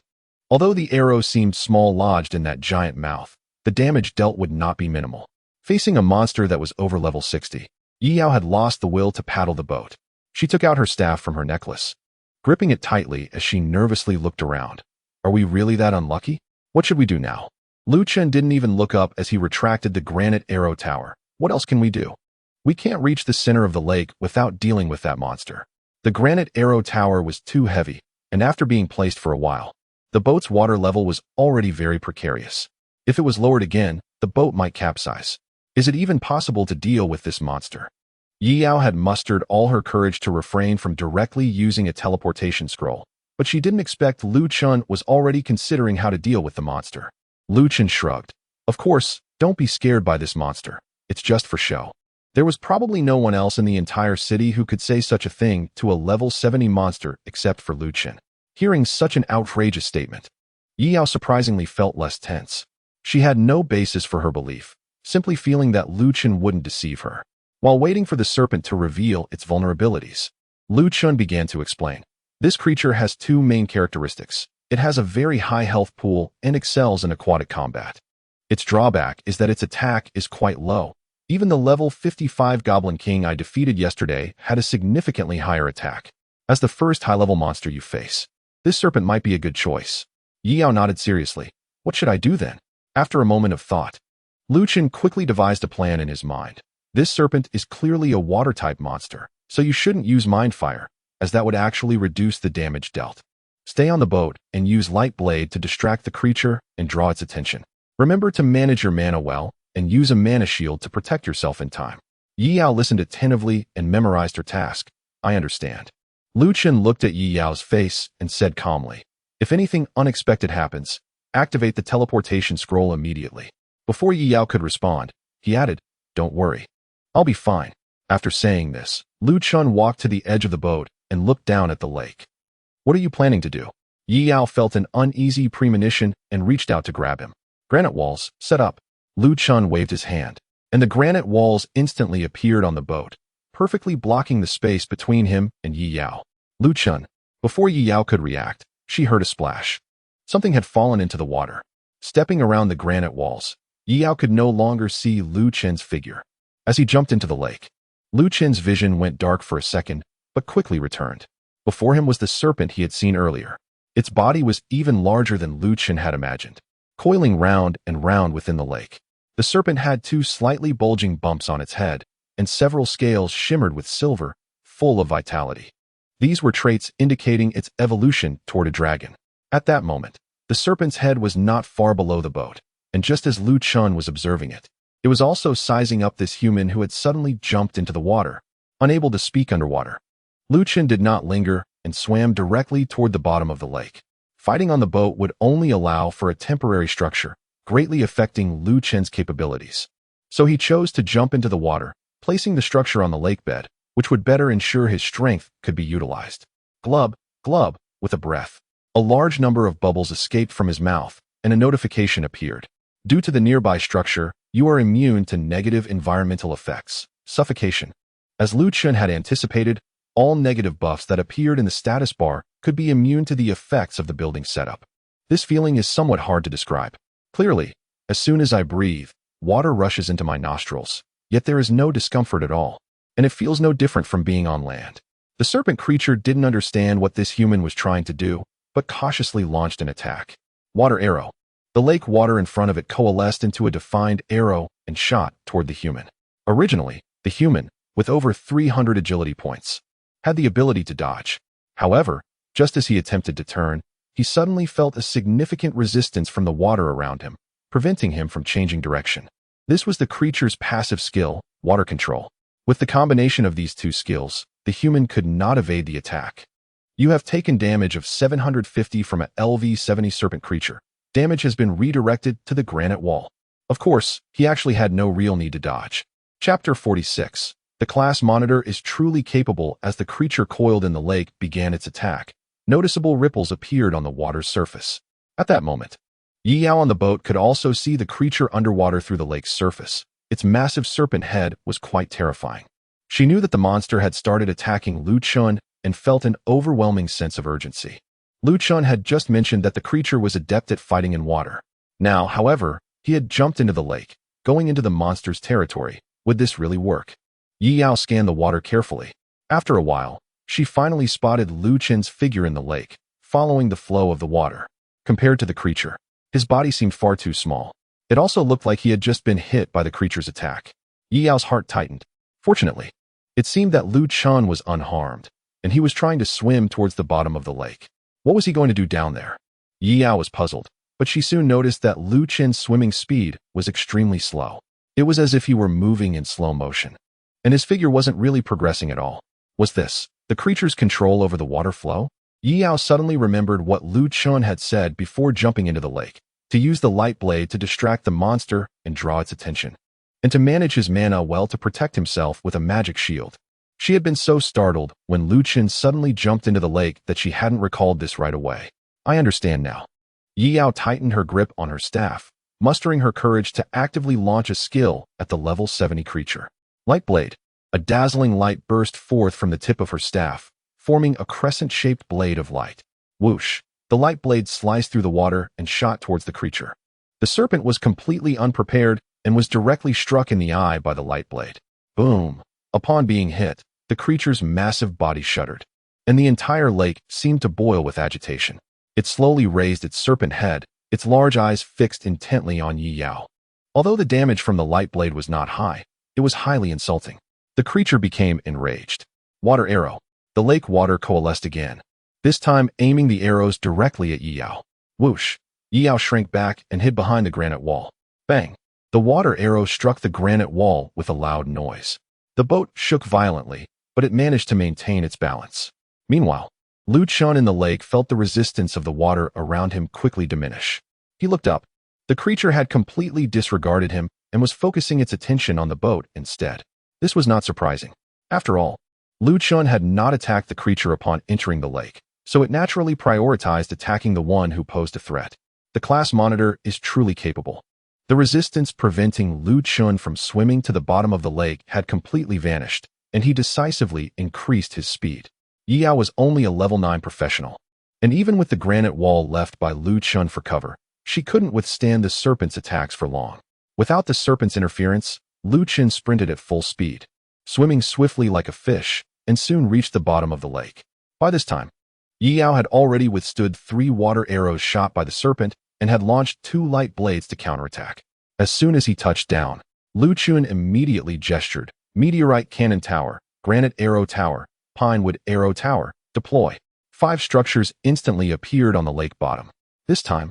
Although the arrow seemed small lodged in that giant mouth, the damage dealt would not be minimal. Facing a monster that was over level 60, Yao had lost the will to paddle the boat. She took out her staff from her necklace, gripping it tightly as she nervously looked around. Are we really that unlucky? What should we do now? Lu Chun didn't even look up as he retracted the Granite Arrow Tower. What else can we do? We can't reach the center of the lake without dealing with that monster. The granite arrow tower was too heavy, and after being placed for a while, the boat's water level was already very precarious. If it was lowered again, the boat might capsize. Is it even possible to deal with this monster? Yi Yao had mustered all her courage to refrain from directly using a teleportation scroll, but she didn't expect Lu Chun was already considering how to deal with the monster. Lu Chun shrugged. Of course, don't be scared by this monster. It's just for show. There was probably no one else in the entire city who could say such a thing to a level 70 monster except for Lu Chun. Hearing such an outrageous statement, Yi Yao surprisingly felt less tense. She had no basis for her belief, simply feeling that Lu Chun wouldn't deceive her. While waiting for the serpent to reveal its vulnerabilities, Lu Chun began to explain. This creature has two main characteristics. It has a very high health pool and excels in aquatic combat. Its drawback is that its attack is quite low. Even the level 55 Goblin King I defeated yesterday had a significantly higher attack. As the first high-level monster you face, this serpent might be a good choice. Yi Yao nodded seriously. What should I do then? After a moment of thought, Lu Chun quickly devised a plan in his mind. This serpent is clearly a water-type monster, so you shouldn't use Mind Fire, as that would actually reduce the damage dealt. Stay on the boat and use Light Blade to distract the creature and draw its attention. Remember to manage your mana well, and use a mana shield to protect yourself in time. Yi Yao listened attentively and memorized her task. I understand. Lu Chun looked at Yi Yao's face and said calmly, if anything unexpected happens, activate the teleportation scroll immediately. Before Yi Yao could respond, he added, don't worry. I'll be fine. After saying this, Lu Chun walked to the edge of the boat and looked down at the lake. What are you planning to do? Yi Yao felt an uneasy premonition and reached out to grab him. Granite walls, set up. Lu Chun waved his hand, and the granite walls instantly appeared on the boat, perfectly blocking the space between him and Yi Yao. Lu Chun. Before Yi Yao could react, she heard a splash. Something had fallen into the water. Stepping around the granite walls, Yi Yao could no longer see Lu Chun's figure. As he jumped into the lake, Lu Chun's vision went dark for a second, but quickly returned. Before him was the serpent he had seen earlier. Its body was even larger than Lu Chun had imagined, coiling round and round within the lake. The serpent had two slightly bulging bumps on its head, and several scales shimmered with silver, full of vitality. These were traits indicating its evolution toward a dragon. At that moment, the serpent's head was not far below the boat, and just as Lu Chun was observing it, it was also sizing up this human who had suddenly jumped into the water, unable to speak underwater. Lu Chun did not linger and swam directly toward the bottom of the lake. Fighting on the boat would only allow for a temporary structure, greatly affecting Lu Chun's capabilities. So he chose to jump into the water, placing the structure on the lake bed, which would better ensure his strength could be utilized. Glub, glub, with a breath. A large number of bubbles escaped from his mouth, and a notification appeared. Due to the nearby structure, you are immune to negative environmental effects. Suffocation. As Lu Chun had anticipated, all negative buffs that appeared in the status bar could be immune to the effects of the building setup. This feeling is somewhat hard to describe. Clearly, as soon as I breathe, water rushes into my nostrils, yet there is no discomfort at all, and it feels no different from being on land. The serpent creature didn't understand what this human was trying to do, but cautiously launched an attack. Water arrow. The lake water in front of it coalesced into a defined arrow and shot toward the human. Originally, the human, with over 300 agility points, had the ability to dodge. However, just as he attempted to turn, he suddenly felt a significant resistance from the water around him, preventing him from changing direction. This was the creature's passive skill, water control. With the combination of these two skills, the human could not evade the attack. You have taken damage of 750 from a LV-70 serpent creature. Damage has been redirected to the granite wall. Of course, he actually had no real need to dodge. Chapter 46. The class monitor is truly capable. As the creature coiled in the lake began its attack, noticeable ripples appeared on the water's surface. At that moment, Yi Yao on the boat could also see the creature underwater through the lake's surface. Its massive serpent head was quite terrifying. She knew that the monster had started attacking Lu Chun and felt an overwhelming sense of urgency. Lu Chun had just mentioned that the creature was adept at fighting in water. Now, however, he had jumped into the lake, going into the monster's territory. Would this really work? Yi Yao scanned the water carefully. After a while, she finally spotted Lu Chun's figure in the lake, following the flow of the water. Compared to the creature, his body seemed far too small. It also looked like he had just been hit by the creature's attack. Yi Yao's heart tightened. Fortunately, it seemed that Lu Chun was unharmed, and he was trying to swim towards the bottom of the lake. What was he going to do down there? Yi Yao was puzzled, but she soon noticed that Lu Chin's swimming speed was extremely slow. It was as if he were moving in slow motion, and his figure wasn't really progressing at all. Was this the creature's control over the water flow? Yi Yao suddenly remembered what Lu Chun had said before jumping into the lake, to use the light blade to distract the monster and draw its attention, and to manage his mana well to protect himself with a magic shield. She had been so startled when Lu Chun suddenly jumped into the lake that she hadn't recalled this right away. I understand now. Yi Yao tightened her grip on her staff, mustering her courage to actively launch a skill at the level 70 creature. Light blade. A dazzling light burst forth from the tip of her staff, forming a crescent-shaped blade of light. Whoosh! The light blade sliced through the water and shot towards the creature. The serpent was completely unprepared and was directly struck in the eye by the light blade. Boom! Upon being hit, the creature's massive body shuddered, and the entire lake seemed to boil with agitation. It slowly raised its serpent head, its large eyes fixed intently on Yi Yao. Although the damage from the light blade was not high, it was highly insulting. The creature became enraged. Water arrow. The lake water coalesced again, this time aiming the arrows directly at Yi Yao. Whoosh! Yi Yao shrank back and hid behind the granite wall. Bang! The water arrow struck the granite wall with a loud noise. The boat shook violently, but it managed to maintain its balance. Meanwhile, Lu Chun in the lake felt the resistance of the water around him quickly diminish. He looked up. The creature had completely disregarded him and was focusing its attention on the boat instead. This was not surprising. After all, Lu Chun had not attacked the creature upon entering the lake, so it naturally prioritized attacking the one who posed a threat. The class monitor is truly capable. The resistance preventing Lu Chun from swimming to the bottom of the lake had completely vanished, and he decisively increased his speed. Yi Yao was only a level 9 professional, and even with the granite wall left by Lu Chun for cover, she couldn't withstand the serpent's attacks for long. Without the serpent's interference, Lu Chun sprinted at full speed, swimming swiftly like a fish, and soon reached the bottom of the lake. By this time, Yi Yao had already withstood 3 water arrows shot by the serpent and had launched 2 light blades to counterattack. As soon as he touched down, Lu Chun immediately gestured, Meteorite Cannon Tower, Granite Arrow Tower, Pinewood Arrow Tower, deploy. 5 structures instantly appeared on the lake bottom. This time,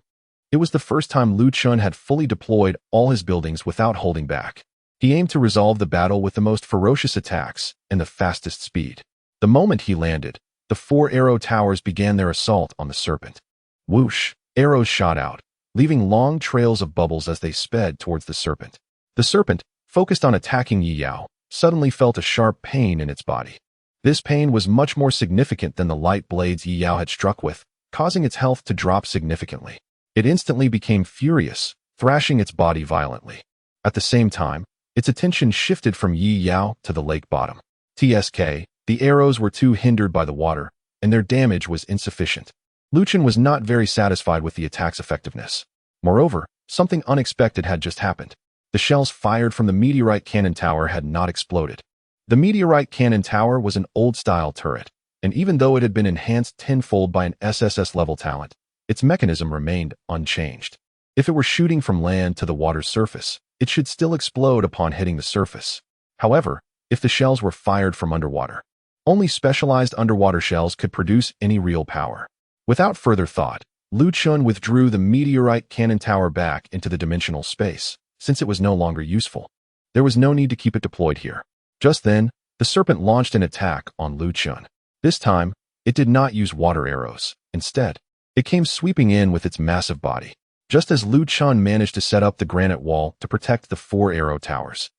it was the first time Lu Chun had fully deployed all his buildings without holding back. He aimed to resolve the battle with the most ferocious attacks and the fastest speed. The moment he landed, the 4 arrow towers began their assault on the serpent. Whoosh! Arrows shot out, leaving long trails of bubbles as they sped towards the serpent. The serpent, focused on attacking Yi Yao, suddenly felt a sharp pain in its body. This pain was much more significant than the light blades Yi Yao had struck with, causing its health to drop significantly. It instantly became furious, thrashing its body violently. At the same time, its attention shifted from Yi Yao to the lake bottom. TSK, the arrows were too hindered by the water, and their damage was insufficient. Lu Chun was not very satisfied with the attack's effectiveness. Moreover, something unexpected had just happened. The shells fired from the Meteorite Cannon Tower had not exploded. The Meteorite Cannon Tower was an old-style turret, and even though it had been enhanced tenfold by an SSS-level talent, its mechanism remained unchanged. If it were shooting from land to the water's surface, it should still explode upon hitting the surface. However, if the shells were fired from underwater, only specialized underwater shells could produce any real power. Without further thought, Lu Chun withdrew the Meteorite Cannon Tower back into the dimensional space, since it was no longer useful. There was no need to keep it deployed here. Just then, the serpent launched an attack on Lu Chun. This time, it did not use water arrows. Instead, it came sweeping in with its massive body, just as Lu Chun managed to set up the granite wall to protect the 4 arrow towers.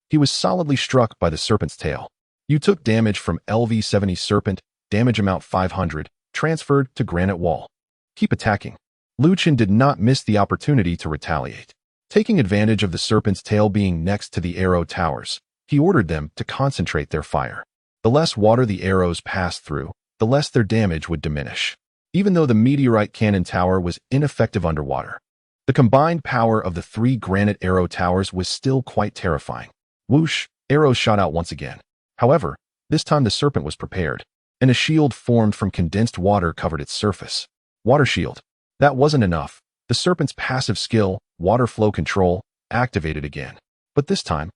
He was solidly struck by the serpent's tail. You took damage from LV-70 Serpent, damage amount 500, transferred to granite wall. Keep attacking. Lu Chun did not miss the opportunity to retaliate. Taking advantage of the serpent's tail being next to the arrow towers, he ordered them to concentrate their fire. The less water the arrows passed through, the less their damage would diminish. Even though the Meteorite Cannon Tower was ineffective underwater, the combined power of the 3 granite arrow towers was still quite terrifying. Whoosh! Arrows shot out once again. However, this time the serpent was prepared, and a shield formed from condensed water covered its surface. Water shield. That wasn't enough. The serpent's passive skill, water flow control, activated again. But this time,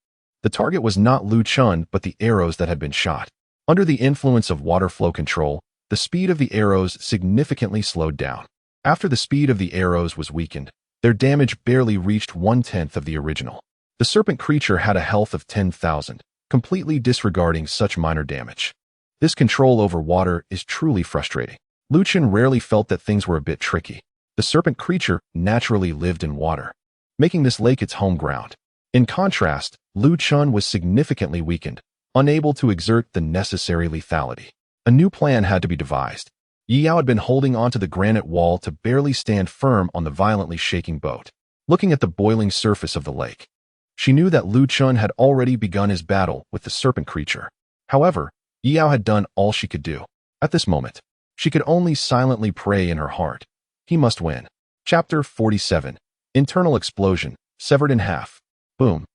The target was not Lu Chun but the arrows that had been shot. Under the influence of water flow control, the speed of the arrows significantly slowed down. After the speed of the arrows was weakened, their damage barely reached 1/10 of the original. The serpent creature had a health of 10,000, completely disregarding such minor damage. This control over water is truly frustrating. Lu Chun rarely felt that things were a bit tricky. The serpent creature naturally lived in water, making this lake its home ground. In contrast, Lu Chun was significantly weakened, unable to exert the necessary lethality. A new plan had to be devised. Yao had been holding onto the granite wall to barely stand firm on the violently shaking boat. Looking at the boiling surface of the lake, she knew that Lu Chun had already begun his battle with the serpent creature. However, Yao had done all she could do. At this moment, she could only silently pray in her heart. He must win. Chapter 47. Internal Explosion, Severed in Half. Boom.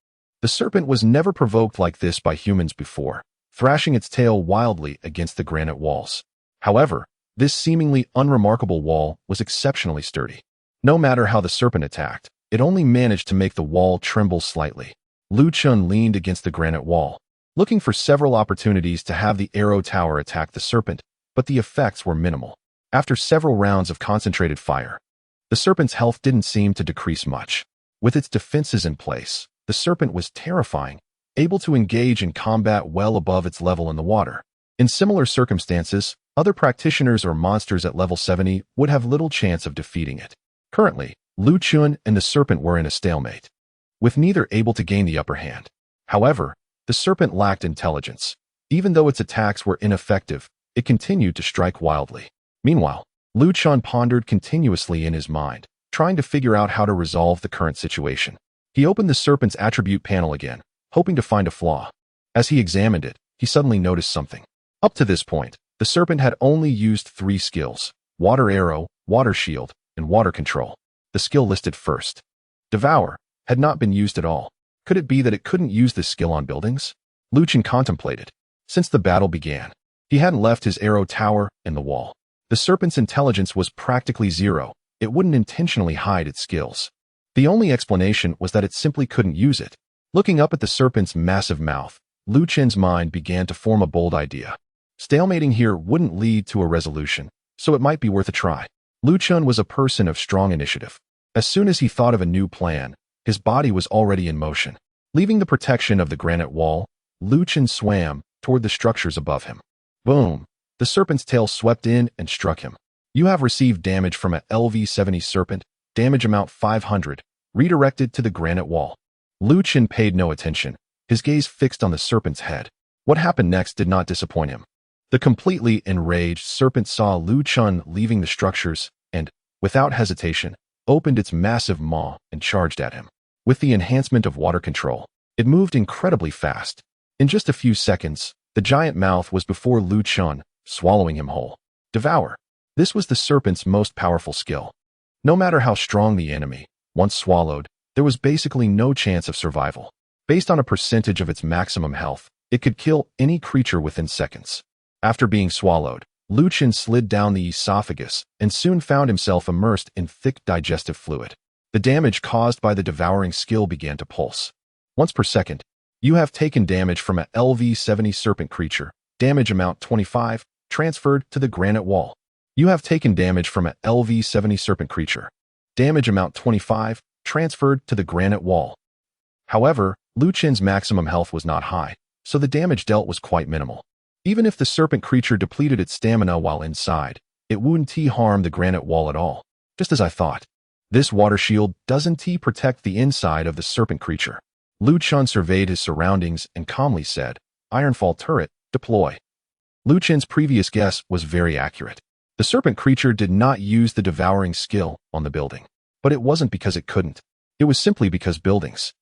The serpent was never provoked like this by humans before, thrashing its tail wildly against the granite walls. However, this seemingly unremarkable wall was exceptionally sturdy. No matter how the serpent attacked, it only managed to make the wall tremble slightly. Lu Chun leaned against the granite wall, looking for several opportunities to have the arrow tower attack the serpent, but the effects were minimal. After several rounds of concentrated fire, the serpent's health didn't seem to decrease much. With its defenses in place, the serpent was terrifying, able to engage in combat well above its level in the water. In similar circumstances, other practitioners or monsters at level 70 would have little chance of defeating it. Currently, Lu Chun and the serpent were in a stalemate, with neither able to gain the upper hand. However, the serpent lacked intelligence. Even though its attacks were ineffective, it continued to strike wildly. Meanwhile, Lu Chun pondered continuously in his mind, trying to figure out how to resolve the current situation. He opened the serpent's attribute panel again, hoping to find a flaw. As he examined it, he suddenly noticed something. Up to this point, the serpent had only used 3 skills: Water Arrow, Water Shield, and Water Control. The skill listed first, Devour, had not been used at all. Could it be that it couldn't use this skill on buildings? Lu Chun contemplated. Since the battle began, he hadn't left his arrow tower in the wall. The serpent's intelligence was practically 0. It wouldn't intentionally hide its skills. The only explanation was that it simply couldn't use it. Looking up at the serpent's massive mouth, Lu Chun's mind began to form a bold idea. Stalemating here wouldn't lead to a resolution, so it might be worth a try. Lu Chun was a person of strong initiative. As soon as he thought of a new plan, his body was already in motion. Leaving the protection of the granite wall, Lu Chun swam toward the structures above him. Boom! The serpent's tail swept in and struck him. You have received damage from a LV-70 serpent, damage amount 500, redirected to the granite wall. Lu Chun paid no attention, his gaze fixed on the serpent's head. What happened next did not disappoint him. The completely enraged serpent saw Lu Chun leaving the structures and, without hesitation, opened its massive maw and charged at him. With the enhancement of water control, it moved incredibly fast. In just a few seconds, the giant mouth was before Lu Chun, swallowing him whole. Devour. This was the serpent's most powerful skill. No matter how strong the enemy, once swallowed, there was basically no chance of survival. Based on a percentage of its maximum health, it could kill any creature within seconds. After being swallowed, Lu Chun slid down the esophagus and soon found himself immersed in thick digestive fluid. The damage caused by the devouring skill began to pulse. Once per second, you have taken damage from a LV-70 serpent creature, damage amount 25, transferred to the granite wall. You have taken damage from a LV-70 serpent creature, damage amount 25, transferred to the granite wall. However, Lu Chun's maximum health was not high, so the damage dealt was quite minimal. Even if the serpent creature depleted its stamina while inside, it wouldn't harm the granite wall at all. Just as I thought. This water shield doesn't protect the inside of the serpent creature. Lu Chun surveyed his surroundings and calmly said, Ironfall turret, deploy. Lu Chun's previous guess was very accurate. The serpent creature did not use the devouring skill on the building. But it wasn't because it couldn't. It was simply because buildings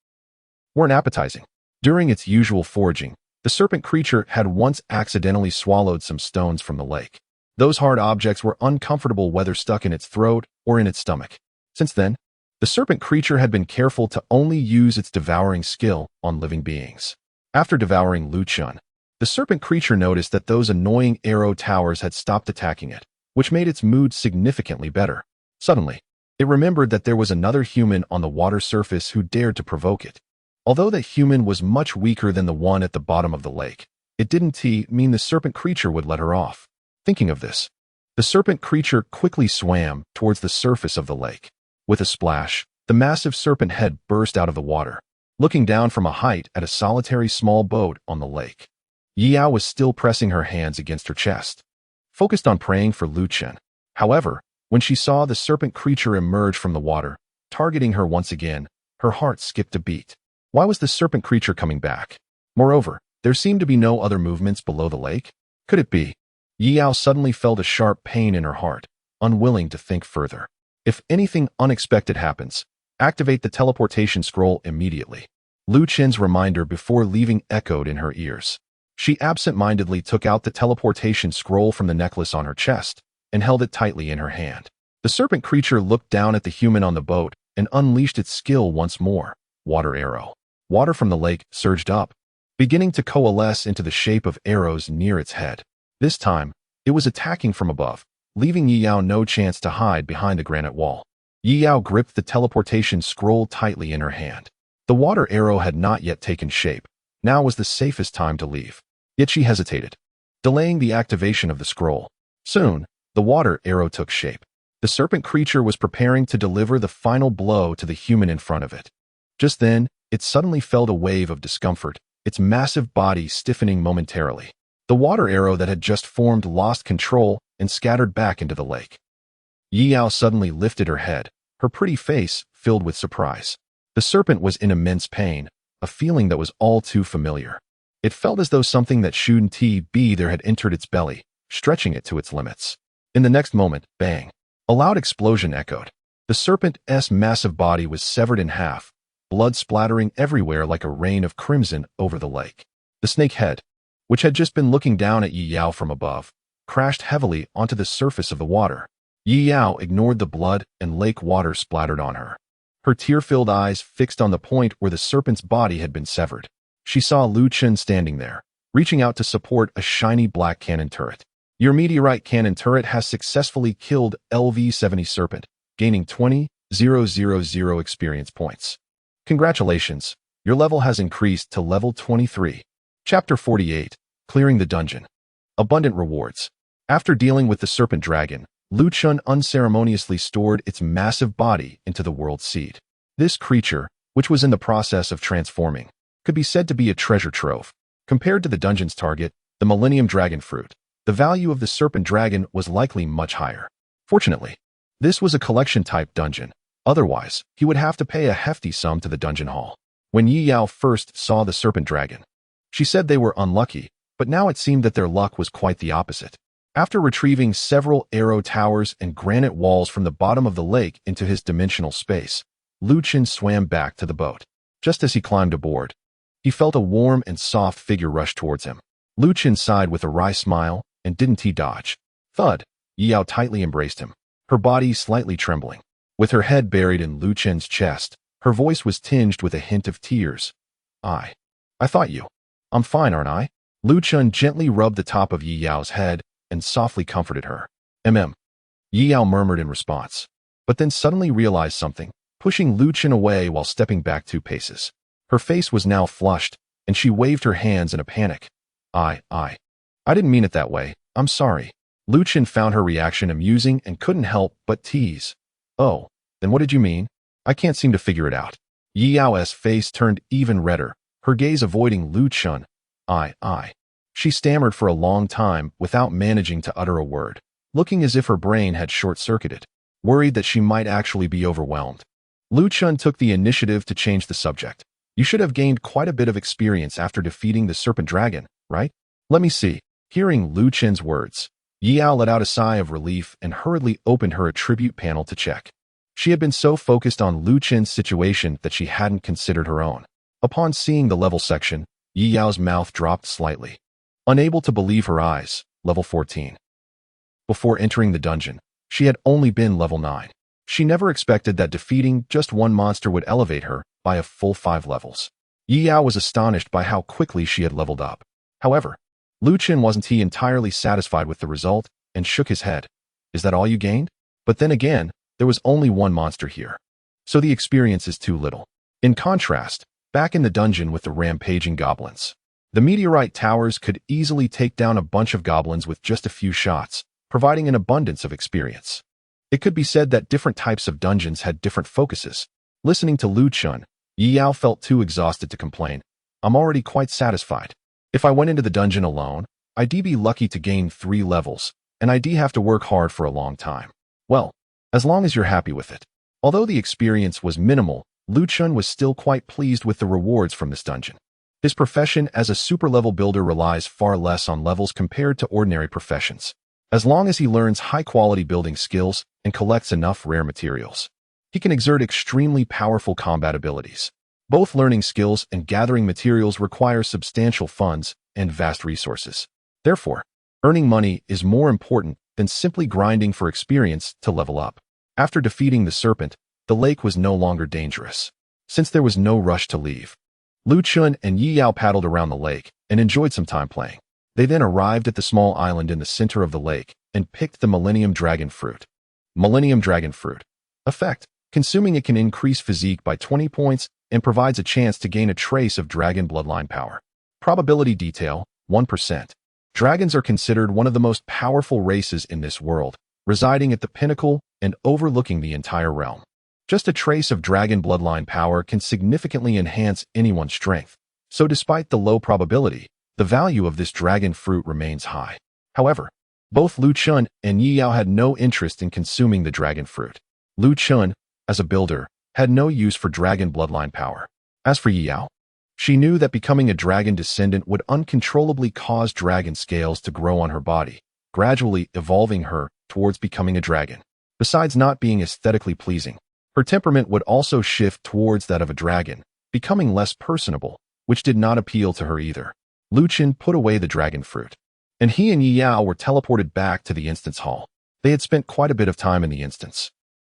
weren't appetizing. During its usual foraging, the serpent creature had once accidentally swallowed some stones from the lake. Those hard objects were uncomfortable whether stuck in its throat or in its stomach. Since then, the serpent creature had been careful to only use its devouring skill on living beings. After devouring Lu Chun, the serpent creature noticed that those annoying arrow towers had stopped attacking it, which made its mood significantly better. Suddenly, it remembered that there was another human on the water surface who dared to provoke it. Although the human was much weaker than the one at the bottom of the lake, it didn't mean the serpent creature would let her off. Thinking of this, the serpent creature quickly swam towards the surface of the lake. With a splash, the massive serpent head burst out of the water, looking down from a height at a solitary small boat on the lake. Yao was still pressing her hands against her chest, focused on praying for Lu Chen. However, when she saw the serpent creature emerge from the water, targeting her once again, her heart skipped a beat. Why was the serpent creature coming back? Moreover, there seemed to be no other movements below the lake. Could it be? Yao suddenly felt a sharp pain in her heart, unwilling to think further. If anything unexpected happens, activate the teleportation scroll immediately. Lu Chen's reminder before leaving echoed in her ears. She absent-mindedly took out the teleportation scroll from the necklace on her chest and held it tightly in her hand. The serpent creature looked down at the human on the boat and unleashed its skill once more. Water arrow. Water from the lake surged up, beginning to coalesce into the shape of arrows near its head. This time, it was attacking from above, leaving Yao no chance to hide behind the granite wall. Yao gripped the teleportation scroll tightly in her hand. The water arrow had not yet taken shape. Now was the safest time to leave. Yet she hesitated, delaying the activation of the scroll. Soon, the water arrow took shape. The serpent creature was preparing to deliver the final blow to the human in front of it. Just then, it suddenly felt a wave of discomfort, its massive body stiffening momentarily. The water arrow that had just formed lost control and scattered back into the lake. Yao suddenly lifted her head, her pretty face filled with surprise. The serpent was in immense pain, a feeling that was all too familiar. It felt as though something that shouldn't be there had entered its belly, stretching it to its limits. In the next moment, bang! A loud explosion echoed. The serpent's massive body was severed in half, blood splattering everywhere like a rain of crimson over the lake. The snake head, which had just been looking down at Yao from above, crashed heavily onto the surface of the water. Yao ignored the blood and lake water splattered on her. Her tear-filled eyes fixed on the point where the serpent's body had been severed. She saw Lu Chen standing there, reaching out to support a shiny black cannon turret. Your meteorite cannon turret has successfully killed LV-70 serpent, gaining 20,000 experience points. Congratulations, your level has increased to level 23. Chapter 48, Clearing the Dungeon. Abundant rewards. After dealing with the serpent dragon, Lu Chen unceremoniously stored its massive body into the world seed. This creature, which was in the process of transforming, could be said to be a treasure trove. Compared to the dungeon's target, the Millennium Dragon Fruit, the value of the serpent dragon was likely much higher. Fortunately, this was a collection-type dungeon. Otherwise, he would have to pay a hefty sum to the dungeon hall. When Yao first saw the serpent dragon, she said they were unlucky, but now it seemed that their luck was quite the opposite. After retrieving several arrow towers and granite walls from the bottom of the lake into his dimensional space, Lu Chen swam back to the boat. Just as he climbed aboard, he felt a warm and soft figure rush towards him. Lu Chen sighed with a wry smile, and didn't he dodge? Thud! Yao tightly embraced him, her body slightly trembling. With her head buried in Lu Chen's chest, her voice was tinged with a hint of tears. I thought you. I'm fine, aren't I? Lu Chen gently rubbed the top of Yao's head and softly comforted her. Yao murmured in response, but then suddenly realized something, pushing Lu Chen away while stepping back 2 paces. Her face was now flushed, and she waved her hands in a panic. I didn't mean it that way. I'm sorry. Lu Chen found her reaction amusing and couldn't help but tease. Oh, then what did you mean? I can't seem to figure it out. Yao's face turned even redder, her gaze avoiding Lu Chen. She stammered for a long time without managing to utter a word, looking as if her brain had short-circuited, worried that she might actually be overwhelmed. Lu Chen took the initiative to change the subject. You should have gained quite a bit of experience after defeating the serpent dragon, right? Let me see. Hearing Lu Chen's words, Yao let out a sigh of relief and hurriedly opened her attribute panel to check. She had been so focused on Lu Chen's situation that she hadn't considered her own. Upon seeing the level section, Yao's mouth dropped slightly. Unable to believe her eyes, level 14. Before entering the dungeon, she had only been level 9. She never expected that defeating just one monster would elevate her by a full 5 levels. Yao was astonished by how quickly she had leveled up. However, Lu Chen wasn't entirely satisfied with the result and shook his head. Is that all you gained? But then again, there was only one monster here. So the experience is too little. In contrast, back in the dungeon with the rampaging goblins. The meteorite towers could easily take down a bunch of goblins with just a few shots, providing an abundance of experience. It could be said that different types of dungeons had different focuses. Listening to Lu Chun, Yao felt too exhausted to complain. I'm already quite satisfied. If I went into the dungeon alone, I'd be lucky to gain 3 levels, and I'd have to work hard for a long time. Well, as long as you're happy with it. Although the experience was minimal, Lu Chun was still quite pleased with the rewards from this dungeon. His profession as a super-level builder relies far less on levels compared to ordinary professions. As long as he learns high-quality building skills and collects enough rare materials, he can exert extremely powerful combat abilities. Both learning skills and gathering materials require substantial funds and vast resources. Therefore, earning money is more important than simply grinding for experience to level up. After defeating the serpent, the lake was no longer dangerous, since there was no rush to leave. Lu Chun and Yao paddled around the lake and enjoyed some time playing. They then arrived at the small island in the center of the lake and picked the Millennium Dragon Fruit. Millennium Dragon Fruit. Effect: consuming it can increase physique by 20 points and provides a chance to gain a trace of dragon bloodline power. Probability detail: 1%. Dragons are considered one of the most powerful races in this world, residing at the pinnacle and overlooking the entire realm. Just a trace of dragon bloodline power can significantly enhance anyone's strength, so despite the low probability, the value of this dragon fruit remains high. However, both Lu Chun and Yao had no interest in consuming the dragon fruit. Lu Chun, as a builder, had no use for dragon bloodline power. As for Yao, she knew that becoming a dragon descendant would uncontrollably cause dragon scales to grow on her body, gradually evolving her towards becoming a dragon. Besides not being aesthetically pleasing, her temperament would also shift towards that of a dragon, becoming less personable, which did not appeal to her either. Lu Chun put away the dragon fruit, and he and Yao were teleported back to the instance hall. They had spent quite a bit of time in the instance,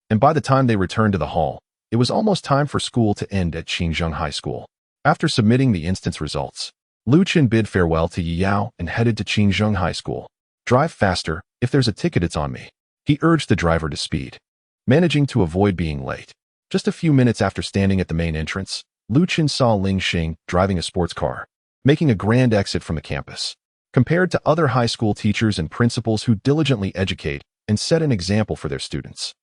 and by the time they returned to the hall, it was almost time for school to end at Chongqing High School. After submitting the instance results, Lu Chun bid farewell to Yao and headed to Chongqing High School. Drive faster, if there's a ticket it's on me. He urged the driver to speed, managing to avoid being late. Just a few minutes after standing at the main entrance, Lu Chun saw Xiang driving a sports car, making a grand exit from the campus. Compared to other high school teachers and principals who diligently educate and set an example for their students,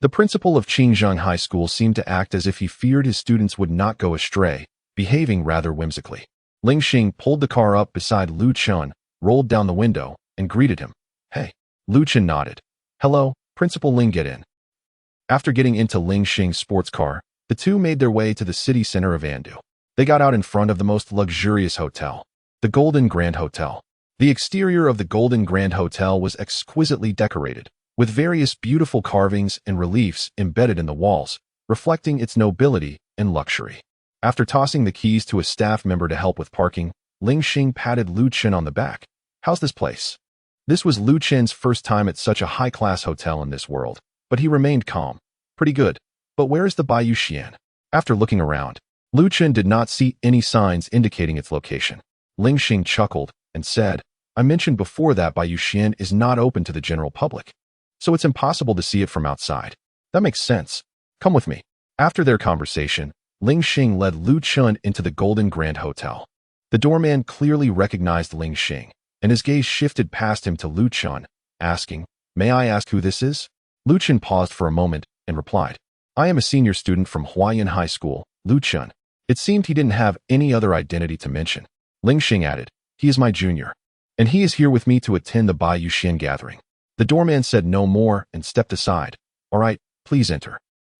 the principal of Chongqing High School seemed to act as if he feared his students would not go astray, behaving rather whimsically. Xiang pulled the car up beside Lu Chun, rolled down the window, and greeted him. Hey. Lu Chun nodded. Hello, Principal Ling, get in. After getting into Xiang's sports car, the two made their way to the city center of Andu. They got out in front of the most luxurious hotel, the Golden Grand Hotel. The exterior of the Golden Grand Hotel was exquisitely decorated, with various beautiful carvings and reliefs embedded in the walls, reflecting its nobility and luxury. After tossing the keys to a staff member to help with parking, Xiang patted Lu Chun on the back. How's this place? This was Lu Chun's first time at such a high-class hotel in this world, but he remained calm. Pretty good. But where is the Bayou Xian? After looking around, Lu Chun did not see any signs indicating its location. Xiang chuckled and said, I mentioned before that Bayou Xian is not open to the general public, so it's impossible to see it from outside. That makes sense. Come with me. After their conversation, Xiang led Lu Chun into the Golden Grand Hotel. The doorman clearly recognized Xiang, and his gaze shifted past him to Lu Chun, asking, May I ask who this is? Lu Chun paused for a moment and replied, I am a senior student from Huayan High School, Lu Chun. It seemed he didn't have any other identity to mention. Xiang added, he is my junior, and he is here with me to attend the Bayou Xian gathering. The doorman said no more and stepped aside. All right, please enter.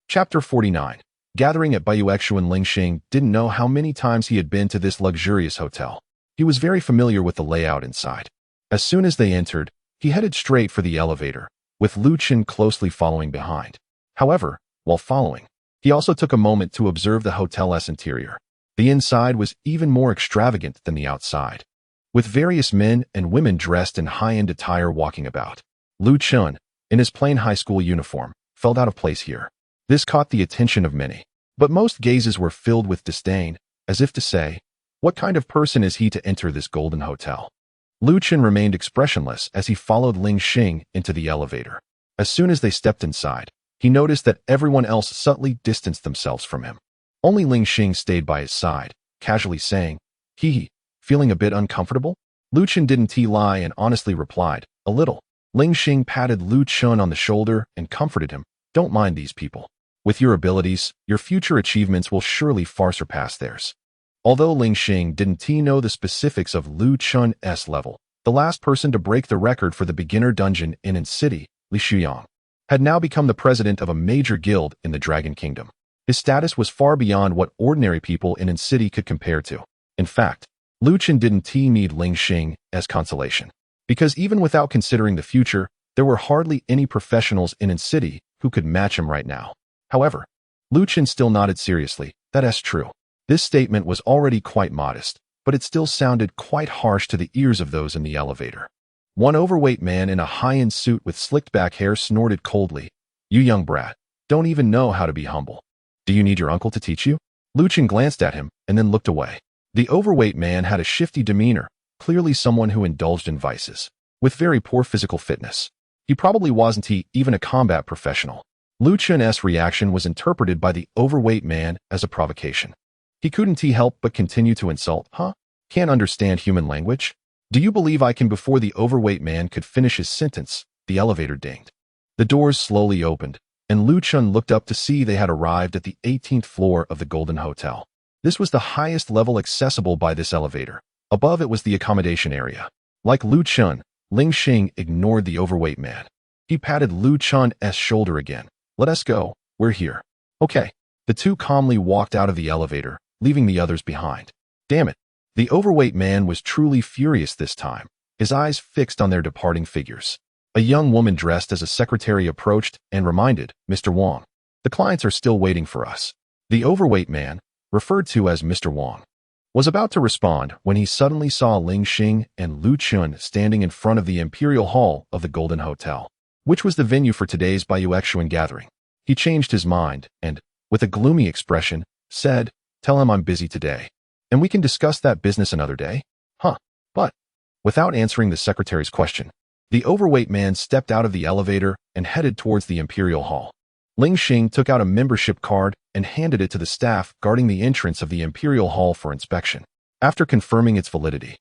Chapter 49. Gathering at Bayou Xuan. Xiang didn't know how many times he had been to this luxurious hotel. He was very familiar with the layout inside. As soon as they entered, he headed straight for the elevator, with Lu Chun closely following behind. However, while following, he also took a moment to observe the hotel's interior. The inside was even more extravagant than the outside, with various men and women dressed in high-end attire walking about. Lu Chun, in his plain high school uniform, felt out of place here. This caught the attention of many, but most gazes were filled with disdain, as if to say, what kind of person is he to enter this golden hotel? Lu Chun remained expressionless as he followed Xiang into the elevator. As soon as they stepped inside, he noticed that everyone else subtly distanced themselves from him. Only Ling Xing stayed by his side, casually saying, "Hee, feeling a bit uncomfortable?" Lu Chun didn't lie and honestly replied, "A little." Ling Xing patted Lu Chun on the shoulder and comforted him, "Don't mind these people. With your abilities, your future achievements will surely far surpass theirs." Although Ling Xing didn't know the specifics of Lu Chun's level, the last person to break the record for the beginner dungeon in City, Li Xiang, had now become the president of a major guild in the Dragon Kingdom. His status was far beyond what ordinary people in City could compare to. In fact, Lu Chun didn't need Ling Xing as consolation, because even without considering the future, there were hardly any professionals in City who could match him right now. However, Lu Chun still nodded seriously. "That's true." This statement was already quite modest, but it still sounded quite harsh to the ears of those in the elevator. One overweight man in a high-end suit with slicked-back hair snorted coldly, "You young brat, don't even know how to be humble. Do you need your uncle to teach you?" Lu Chun glanced at him and then looked away. The overweight man had a shifty demeanor, clearly someone who indulged in vices, with very poor physical fitness. He probably wasn't even a combat professional. Lu Chun's reaction was interpreted by the overweight man as a provocation. He couldn't help but continue to insult. "Huh? Can't understand human language? Do you believe I can?" Before the overweight man could finish his sentence, the elevator dinged. The doors slowly opened, and Lu Chun looked up to see they had arrived at the 18th floor of the Golden Hotel. This was the highest level accessible by this elevator. Above it was the accommodation area. Like Lu Chun, Ling Xing ignored the overweight man. He patted Lu Chun's shoulder again. "Let us go, we're here." "Okay." The two calmly walked out of the elevator, leaving the others behind. Damn it. The overweight man was truly furious this time, his eyes fixed on their departing figures. A young woman dressed as a secretary approached and reminded, "Mr. Wang, the clients are still waiting for us." The overweight man, referred to as Mr. Wang, was about to respond when he suddenly saw Ling Xing and Lu Chun standing in front of the Imperial Hall of the Golden Hotel, which was the venue for today's Baiuxuan gathering. He changed his mind and, with a gloomy expression, said, "Tell him I'm busy today, and we can discuss that business another day." "Huh, but..." Without answering the secretary's question, the overweight man stepped out of the elevator and headed towards the Imperial Hall. Ling Xing took out a membership card and handed it to the staff guarding the entrance of the Imperial Hall for inspection. After confirming its validity,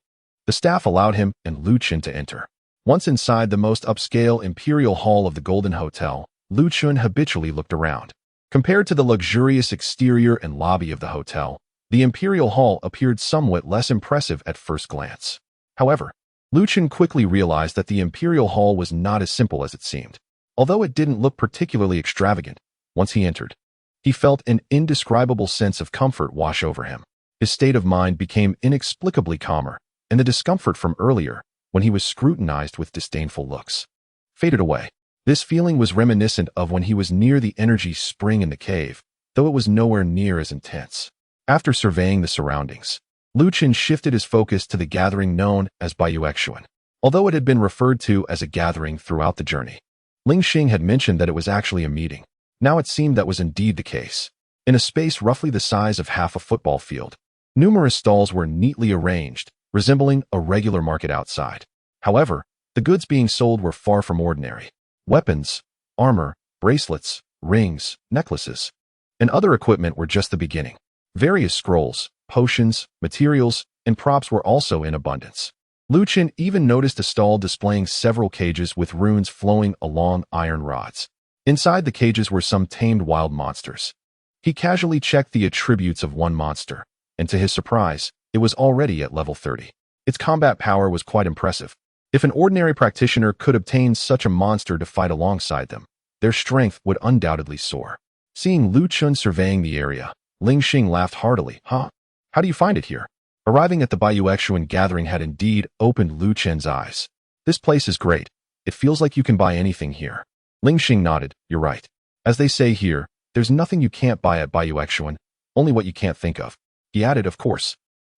the staff allowed him and Lu Chun to enter. Once inside the most upscale Imperial Hall of the Golden Hotel, Lu Chun habitually looked around. Compared to the luxurious exterior and lobby of the hotel, the Imperial Hall appeared somewhat less impressive at first glance. However, Lu Chun quickly realized that the Imperial Hall was not as simple as it seemed. Although it didn't look particularly extravagant, once he entered, he felt an indescribable sense of comfort wash over him. His state of mind became inexplicably calmer, and the discomfort from earlier, when he was scrutinized with disdainful looks, faded away. This feeling was reminiscent of when he was near the energy spring in the cave, though it was nowhere near as intense. After surveying the surroundings, Lu Chun shifted his focus to the gathering known as Baiuxuan. Although it had been referred to as a gathering throughout the journey, Ling Xing had mentioned that it was actually a meeting. Now it seemed that was indeed the case. In a space roughly the size of half a football field, numerous stalls were neatly arranged, resembling a regular market outside. However, the goods being sold were far from ordinary. Weapons, armor, bracelets, rings, necklaces, and other equipment were just the beginning. Various scrolls, potions, materials, and props were also in abundance. Lu Chun even noticed a stall displaying several cages with runes flowing along iron rods. Inside the cages were some tamed wild monsters. He casually checked the attributes of one monster, and to his surprise, it was already at level 30. Its combat power was quite impressive. If an ordinary practitioner could obtain such a monster to fight alongside them, their strength would undoubtedly soar. Seeing Lu Chun surveying the area, Ling Xing laughed heartily. "Huh? How do you find it here?" Arriving at the Baiuxuan gathering had indeed opened Lu Chun's eyes. "This place is great. It feels like you can buy anything here." Ling Xing nodded. "You're right. As they say here, there's nothing you can't buy at Baiuxuan, only what you can't think of." He added, "Of course,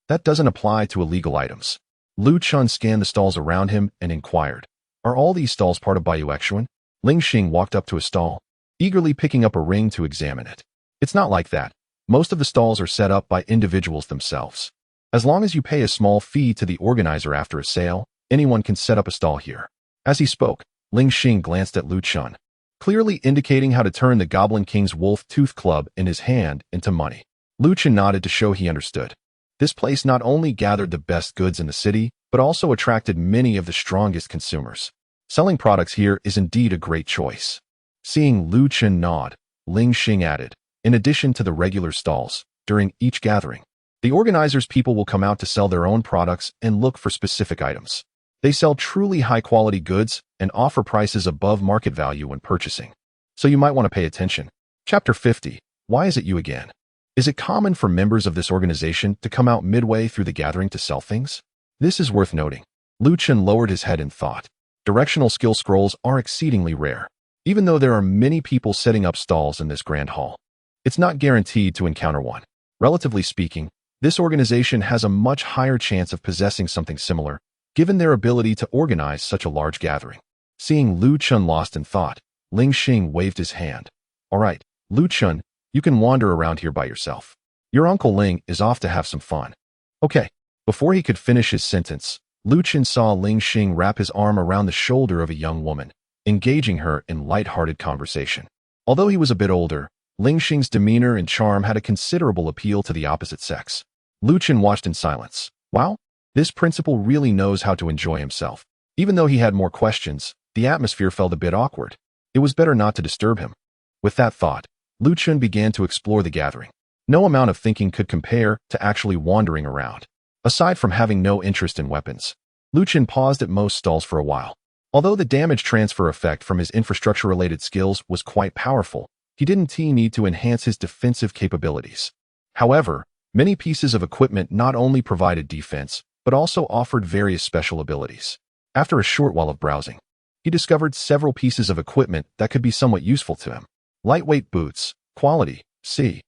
that doesn't apply to illegal items." Lu Chun scanned the stalls around him and inquired, "Are all these stalls part of Baiuxuan?" Ling Xing walked up to a stall, eagerly picking up a ring to examine it. "It's not like that. Most of the stalls are set up by individuals themselves. As long as you pay a small fee to the organizer after a sale, anyone can set up a stall here." As he spoke, Ling Xing glanced at Lu Chun, clearly indicating how to turn the Goblin King's Wolf Tooth Club in his hand into money. Lu Chun nodded to show he understood. This place not only gathered the best goods in the city, but also attracted many of the strongest consumers. Selling products here is indeed a great choice. Seeing Lu Chun nod, Ling Xing added, in addition to the regular stalls, during each gathering, the organizers' people will come out to sell their own products and look for specific items. They sell truly high-quality goods and offer prices above market value when purchasing. So you might want to pay attention. Chapter 50. Why is it you again? Is it common for members of this organization to come out midway through the gathering to sell things? This is worth noting. Lu Chun lowered his head in thought. Directional skill scrolls are exceedingly rare. Even though there are many people setting up stalls in this grand hall, it's not guaranteed to encounter one. Relatively speaking, this organization has a much higher chance of possessing something similar, given their ability to organize such a large gathering. Seeing Lu Chun lost in thought, Ling Xing waved his hand. All right, Lu Chun, you can wander around here by yourself. Your Uncle Ling is off to have some fun. Okay. Before he could finish his sentence, Lu Chun saw Ling Xing wrap his arm around the shoulder of a young woman, engaging her in light-hearted conversation. Although he was a bit older, Ling Xing's demeanor and charm had a considerable appeal to the opposite sex. Lu Chun watched in silence. Wow, this principal really knows how to enjoy himself. Even though he had more questions, the atmosphere felt a bit awkward. It was better not to disturb him. With that thought, Lu Chun began to explore the gathering. No amount of thinking could compare to actually wandering around. Aside from having no interest in weapons, Lu Chun paused at most stalls for a while. Although the damage transfer effect from his infrastructure-related skills was quite powerful, he didn't need to enhance his defensive capabilities. However, many pieces of equipment not only provided defense, but also offered various special abilities. After a short while of browsing, he discovered several pieces of equipment that could be somewhat useful to him. Lightweight boots, quality, C.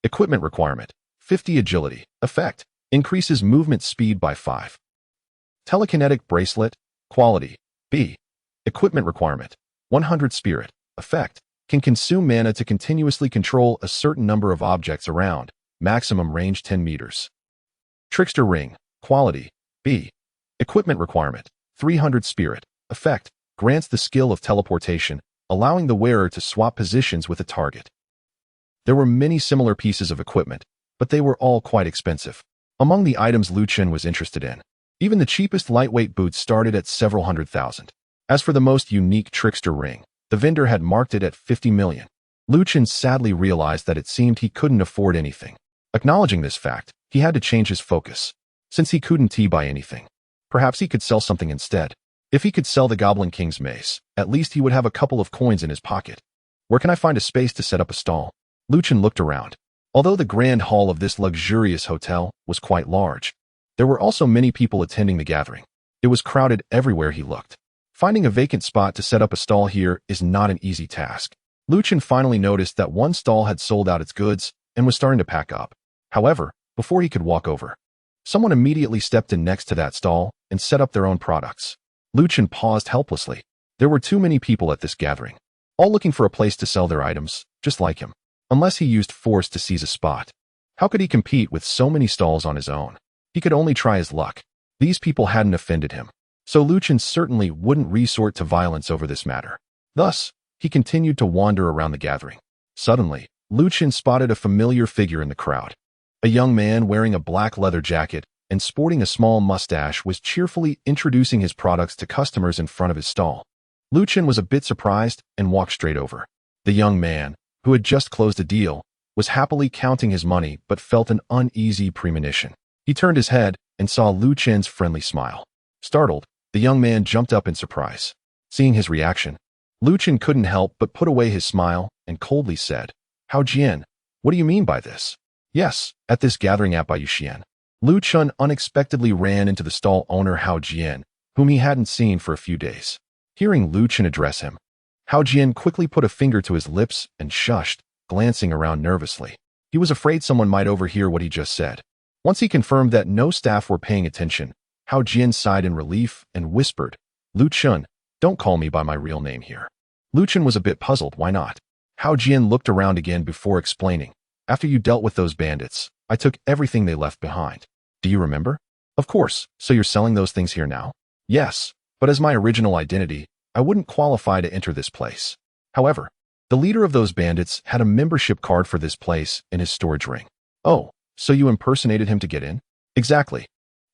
Equipment requirement, 50 agility, effect, increases movement speed by 5. Telekinetic bracelet, quality, B. Equipment requirement, 100 spirit, effect, can consume mana to continuously control a certain number of objects around, maximum range 10 meters. Trickster ring, quality, B. Equipment requirement, 300 spirit, effect, grants the skill of teleportation, allowing the wearer to swap positions with a target. There were many similar pieces of equipment, but they were all quite expensive. Among the items Lu Chun was interested in, even the cheapest lightweight boots started at several $100,000. As for the most unique trickster ring, the vendor had marked it at 50 million. Lu Chun sadly realized that it seemed he couldn't afford anything. Acknowledging this fact, he had to change his focus. Since he couldn't buy anything, perhaps he could sell something instead. If he could sell the Goblin King's mace, at least he would have a couple of coins in his pocket. Where can I find a space to set up a stall? Lu Chun looked around. Although the grand hall of this luxurious hotel was quite large, there were also many people attending the gathering. It was crowded everywhere he looked. Finding a vacant spot to set up a stall here is not an easy task. Lu Chun finally noticed that one stall had sold out its goods and was starting to pack up. However, before he could walk over, someone immediately stepped in next to that stall and set up their own products. Lu Chun paused helplessly. There were too many people at this gathering, all looking for a place to sell their items, just like him. Unless he used force to seize a spot, how could he compete with so many stalls on his own? He could only try his luck. These people hadn't offended him, so Lu Chun certainly wouldn't resort to violence over this matter. Thus, he continued to wander around the gathering. Suddenly, Lu Chun spotted a familiar figure in the crowd. A young man wearing a black leather jacket and sporting a small mustache was cheerfully introducing his products to customers in front of his stall. Lu Chun was a bit surprised and walked straight over. The young man, who had just closed a deal, was happily counting his money but felt an uneasy premonition. He turned his head and saw Lu Chun's friendly smile. Startled, the young man jumped up in surprise. Seeing his reaction, Lu Chun couldn't help but put away his smile and coldly said, "Hao Jian, what do you mean by this?" "Yes, at this gathering at Baiyu Xian." Lu Chun unexpectedly ran into the stall owner Hao Jian, whom he hadn't seen for a few days. Hearing Lu Chun address him, Hao Jian quickly put a finger to his lips and shushed, glancing around nervously. He was afraid someone might overhear what he just said. Once he confirmed that no staff were paying attention, Hao Jian sighed in relief and whispered, "Lu Chun, don't call me by my real name here." Lu Chun was a bit puzzled. Why not? Hao Jian looked around again before explaining, "After you dealt with those bandits, I took everything they left behind. Do you remember?" "Of course, so you're selling those things here now?" "Yes, but as my original identity, I wouldn't qualify to enter this place. However, the leader of those bandits had a membership card for this place in his storage ring. Oh, so you impersonated him to get in? Exactly.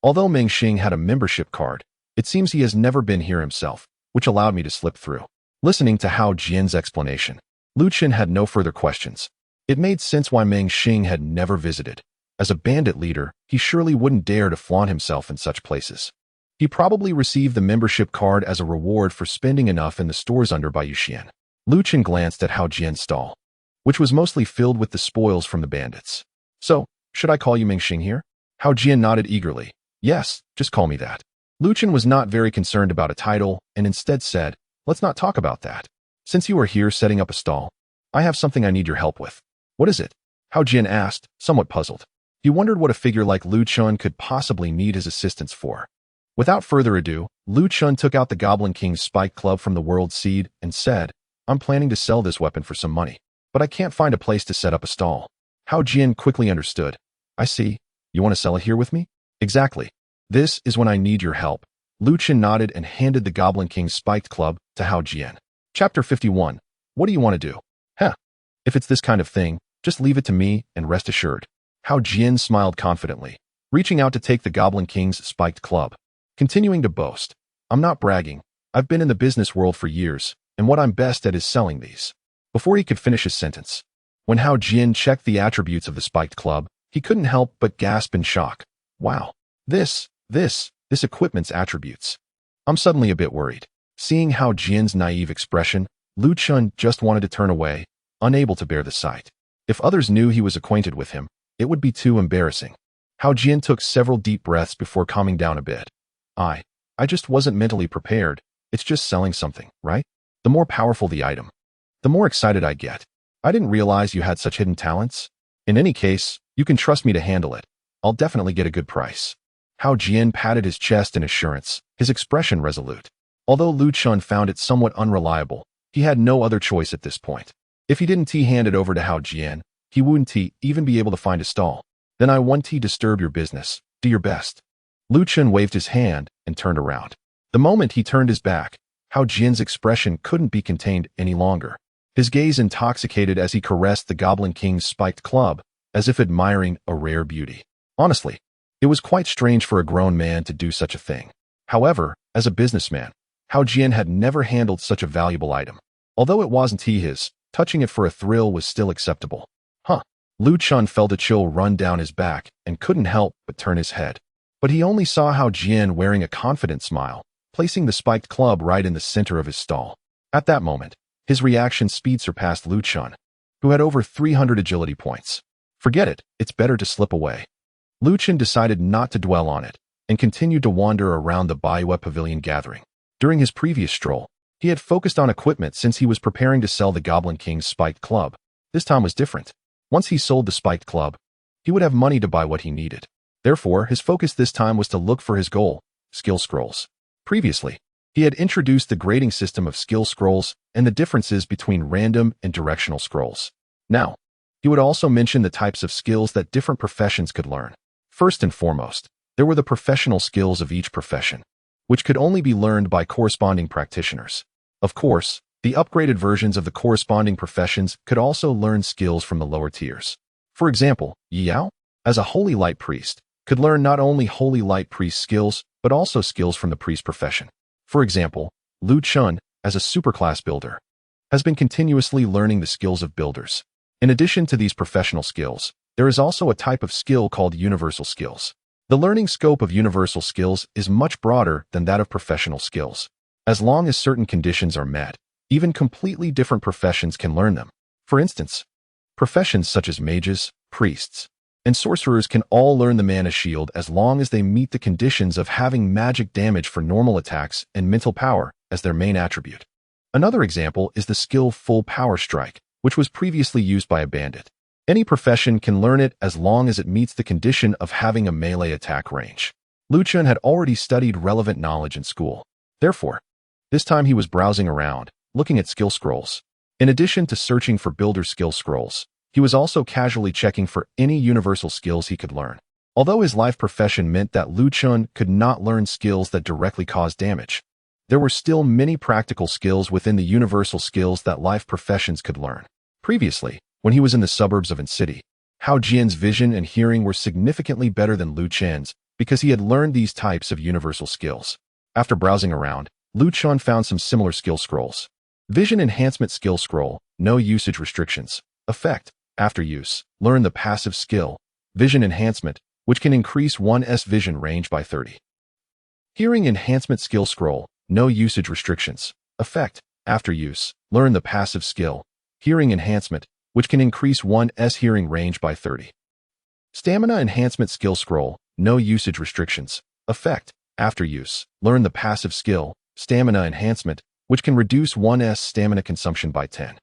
Although Meng Xing had a membership card, it seems he has never been here himself, which allowed me to slip through. Listening to Hao Jian's explanation, Lu Chen had no further questions. It made sense why Meng Xing had never visited. As a bandit leader, he surely wouldn't dare to flaunt himself in such places. He probably received the membership card as a reward for spending enough in the stores under Bai Yuxian. Lu Chen glanced at Hao Jian's stall, which was mostly filled with the spoils from the bandits. So, should I call you Meng Xing here? Hao Jian nodded eagerly. Yes, just call me that. Lu Chen was not very concerned about a title and instead said, let's not talk about that. Since you are here setting up a stall, I have something I need your help with. What is it? Hao Jian asked, somewhat puzzled. He wondered what a figure like Lu Chun could possibly need his assistance for. Without further ado, Lu Chun took out the Goblin King's spike club from the World Seed and said, I'm planning to sell this weapon for some money, but I can't find a place to set up a stall. Hao Jian quickly understood. I see. You want to sell it here with me? Exactly. This is when I need your help. Lu Chen nodded and handed the Goblin King's spiked club to Hao Jian. Chapter 51. What do you want to do? Huh. If it's this kind of thing, just leave it to me and rest assured. Hao Jian smiled confidently, reaching out to take the Goblin King's spiked club. Continuing to boast, I'm not bragging. I've been in the business world for years, and what I'm best at is selling these. Before he could finish his sentence, when Hao Jian checked the attributes of the spiked club, he couldn't help but gasp in shock. Wow. This equipment's attributes. I'm suddenly a bit worried. Seeing Hao Jian's naive expression, Lu Chun just wanted to turn away, unable to bear the sight. If others knew he was acquainted with him, it would be too embarrassing. Hao Jian took several deep breaths before calming down a bit. I just wasn't mentally prepared. It's just selling something, right? The more powerful the item, the more excited I get. I didn't realize you had such hidden talents. In any case, you can trust me to handle it. I'll definitely get a good price. Hao Jian patted his chest in assurance, his expression resolute. Although Lu Chun found it somewhat unreliable, he had no other choice at this point. If he didn't hand it over to Hao Jian, he wouldn't even be able to find a stall. Then I won't disturb your business. Do your best. Lu Chun waved his hand and turned around. The moment he turned his back, Hao Jian's expression couldn't be contained any longer. His gaze intoxicated as he caressed the Goblin King's spiked club, as if admiring a rare beauty. Honestly, it was quite strange for a grown man to do such a thing. However, as a businessman, Hao Jian had never handled such a valuable item. Although it wasn't his, touching it for a thrill was still acceptable. Huh. Lu Chun felt a chill run down his back and couldn't help but turn his head. But he only saw Hao Jian wearing a confident smile, placing the spiked club right in the center of his stall. At that moment, his reaction speed surpassed Lu Chun, who had over 300 agility points. Forget it, it's better to slip away. Lu Chun decided not to dwell on it and continued to wander around the Baiwa Pavilion gathering. During his previous stroll, he had focused on equipment since he was preparing to sell the Goblin King's spiked club. This time was different. Once he sold the spiked club, he would have money to buy what he needed. Therefore, his focus this time was to look for his goal, skill scrolls. Previously, he had introduced the grading system of skill scrolls and the differences between random and directional scrolls. Now, he would also mention the types of skills that different professions could learn. First and foremost, there were the professional skills of each profession, which could only be learned by corresponding practitioners. Of course, the upgraded versions of the corresponding professions could also learn skills from the lower tiers. For example, Yi Yao, as a Holy Light Priest, could learn not only Holy Light Priest skills, but also skills from the priest profession. For example, Lu Chun, as a superclass builder, has been continuously learning the skills of builders. In addition to these professional skills, there is also a type of skill called universal skills. The learning scope of universal skills is much broader than that of professional skills. As long as certain conditions are met, even completely different professions can learn them. For instance, professions such as mages, priests, and sorcerers can all learn the mana shield as long as they meet the conditions of having magic damage for normal attacks and mental power as their main attribute. Another example is the skill Full Power Strike, which was previously used by a bandit. Any profession can learn it as long as it meets the condition of having a melee attack range. Lu Chun had already studied relevant knowledge in school. Therefore, this time he was browsing around, looking at skill scrolls. In addition to searching for builder skill scrolls, he was also casually checking for any universal skills he could learn. Although his life profession meant that Lu Chun could not learn skills that directly caused damage, there were still many practical skills within the universal skills that life professions could learn. Previously, when he was in the suburbs of An City, Hao Jian's vision and hearing were significantly better than Lu Chen's because he had learned these types of universal skills. After browsing around, Lu Chun found some similar skill scrolls. Vision Enhancement Skill Scroll, No Usage Restrictions. Effect: after use, learn the passive skill, Vision Enhancement, which can increase one's vision range by 30. Hearing Enhancement Skill Scroll, No Usage Restrictions. Effect: after use, learn the passive skill, Hearing Enhancement, which can increase one's hearing range by 30. Stamina Enhancement Skill Scroll, No Usage Restrictions. Effect: after use, learn the passive skill, Stamina Enhancement, which can reduce one's stamina consumption by 10.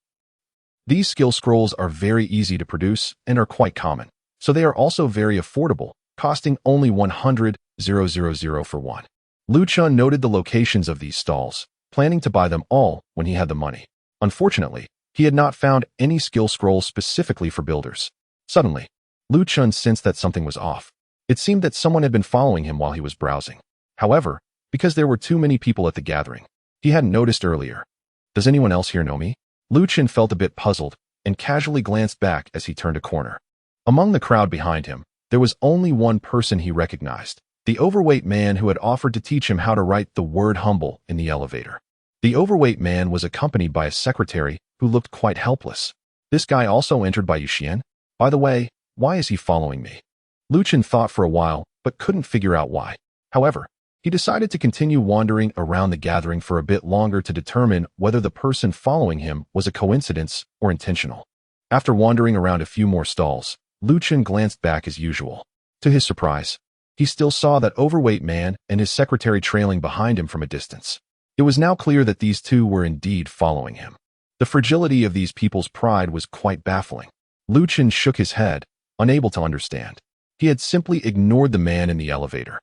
These skill scrolls are very easy to produce and are quite common, so they are also very affordable, costing only 100,000 for one. Lu Chun noted the locations of these stalls, planning to buy them all when he had the money. Unfortunately, he had not found any skill scrolls specifically for builders. Suddenly, Lu Chun sensed that something was off. It seemed that someone had been following him while he was browsing. However, because there were too many people at the gathering, he hadn't noticed earlier. Does anyone else here know me? Lu Chun felt a bit puzzled and casually glanced back as he turned a corner. Among the crowd behind him, there was only one person he recognized, the overweight man who had offered to teach him how to write the word humble in the elevator. The overweight man was accompanied by a secretary who looked quite helpless. This guy also entered by Xiang. By the way, why is he following me? Lu Chun thought for a while, but couldn't figure out why. However, he decided to continue wandering around the gathering for a bit longer to determine whether the person following him was a coincidence or intentional. After wandering around a few more stalls, Lu Chun glanced back as usual. To his surprise, he still saw that overweight man and his secretary trailing behind him from a distance. It was now clear that these two were indeed following him. The fragility of these people's pride was quite baffling. Lu Chun shook his head, unable to understand. He had simply ignored the man in the elevator.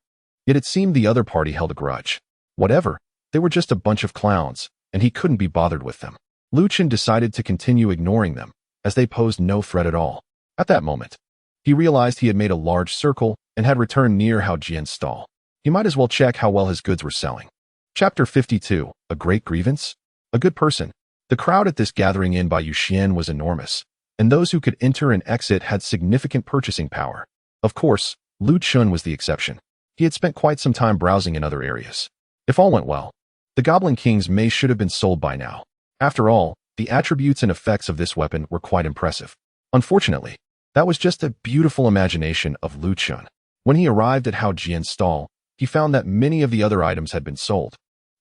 Yet it seemed the other party held a grudge. Whatever, they were just a bunch of clowns, and he couldn't be bothered with them. Lu Chun decided to continue ignoring them, as they posed no threat at all. At that moment, he realized he had made a large circle and had returned near Hao Jian's stall. He might as well check how well his goods were selling. Chapter 52, A Great Grievance? A good person. The crowd at this gathering in by Xiang was enormous, and those who could enter and exit had significant purchasing power. Of course, Lu Chun was the exception. He had spent quite some time browsing in other areas. If all went well, the Goblin King's mace should have been sold by now. After all, the attributes and effects of this weapon were quite impressive. Unfortunately, that was just a beautiful imagination of Lu Chun. When he arrived at Hao Jian's stall, he found that many of the other items had been sold.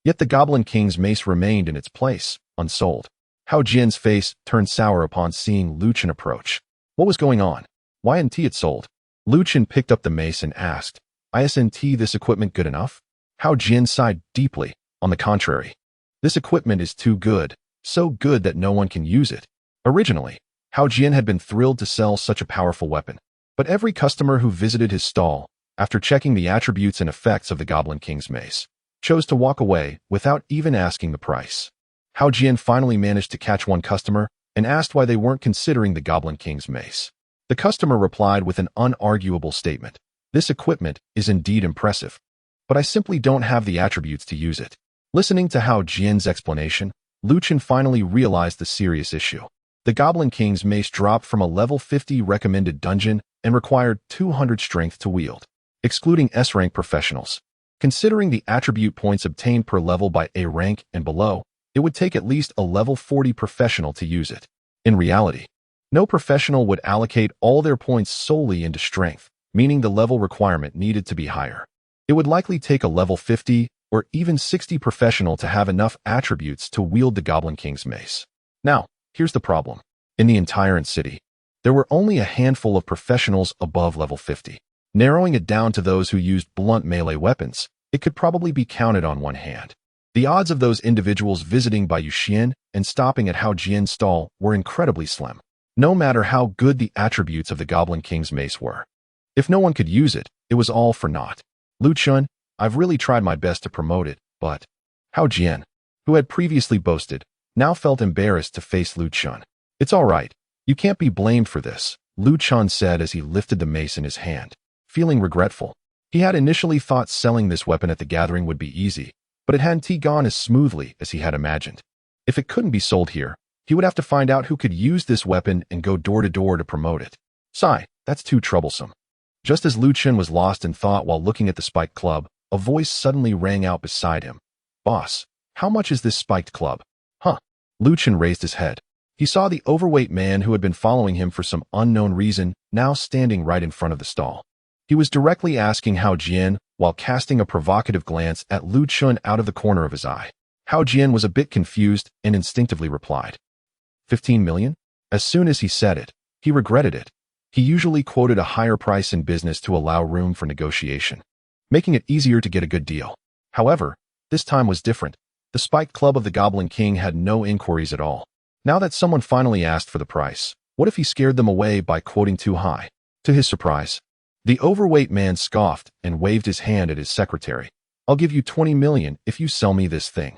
Yet the Goblin King's mace remained in its place, unsold. Hao Jian's face turned sour upon seeing Lu Chun approach. What was going on? Why hadn't it sold? Lu Chun picked up the mace and asked, "Isn't this equipment good enough?" Hao Jian sighed deeply. On the contrary, this equipment is too good, so good that no one can use it. Originally, Hao Jian had been thrilled to sell such a powerful weapon, but every customer who visited his stall, after checking the attributes and effects of the Goblin King's mace, chose to walk away without even asking the price. Hao Jian finally managed to catch one customer and asked why they weren't considering the Goblin King's mace. The customer replied with an unarguable statement. This equipment is indeed impressive, but I simply don't have the attributes to use it. Listening to Hao Jian's explanation, Lu Chun finally realized the serious issue. The Goblin King's mace dropped from a level 50 recommended dungeon and required 200 strength to wield, excluding S-rank professionals. Considering the attribute points obtained per level by A rank and below, it would take at least a level 40 professional to use it. In reality, no professional would allocate all their points solely into strength, meaning the level requirement needed to be higher. It would likely take a level 50 or even 60 professional to have enough attributes to wield the Goblin King's mace. Now, here's the problem. In the entire city, there were only a handful of professionals above level 50. Narrowing it down to those who used blunt melee weapons, it could probably be counted on one hand. The odds of those individuals visiting by Xiang and stopping at Hao Jian's stall were incredibly slim, no matter how good the attributes of the Goblin King's mace were. If no one could use it, it was all for naught. Lu Chun, I've really tried my best to promote it, but Hao Jian, who had previously boasted, now felt embarrassed to face Lu Chun. It's all right. You can't be blamed for this, Lu Chun said as he lifted the mace in his hand. Feeling regretful, he had initially thought selling this weapon at the gathering would be easy, but it hadn't gone as smoothly as he had imagined. If it couldn't be sold here, he would have to find out who could use this weapon and go door to door to promote it. Sigh, that's too troublesome. Just as Lu Chun was lost in thought while looking at the spiked club, a voice suddenly rang out beside him. Boss, how much is this spiked club? Huh. Lu Chun raised his head. He saw the overweight man who had been following him for some unknown reason now standing right in front of the stall. He was directly asking Hao Jian while casting a provocative glance at Lu Chun out of the corner of his eye. Hao Jian was a bit confused and instinctively replied, 15 million? As soon as he said it, he regretted it. He usually quoted a higher price in business to allow room for negotiation, making it easier to get a good deal. However, this time was different. The spiked club of the Goblin King had no inquiries at all. Now that someone finally asked for the price, what if he scared them away by quoting too high? To his surprise, the overweight man scoffed and waved his hand at his secretary. I'll give you 20 million if you sell me this thing.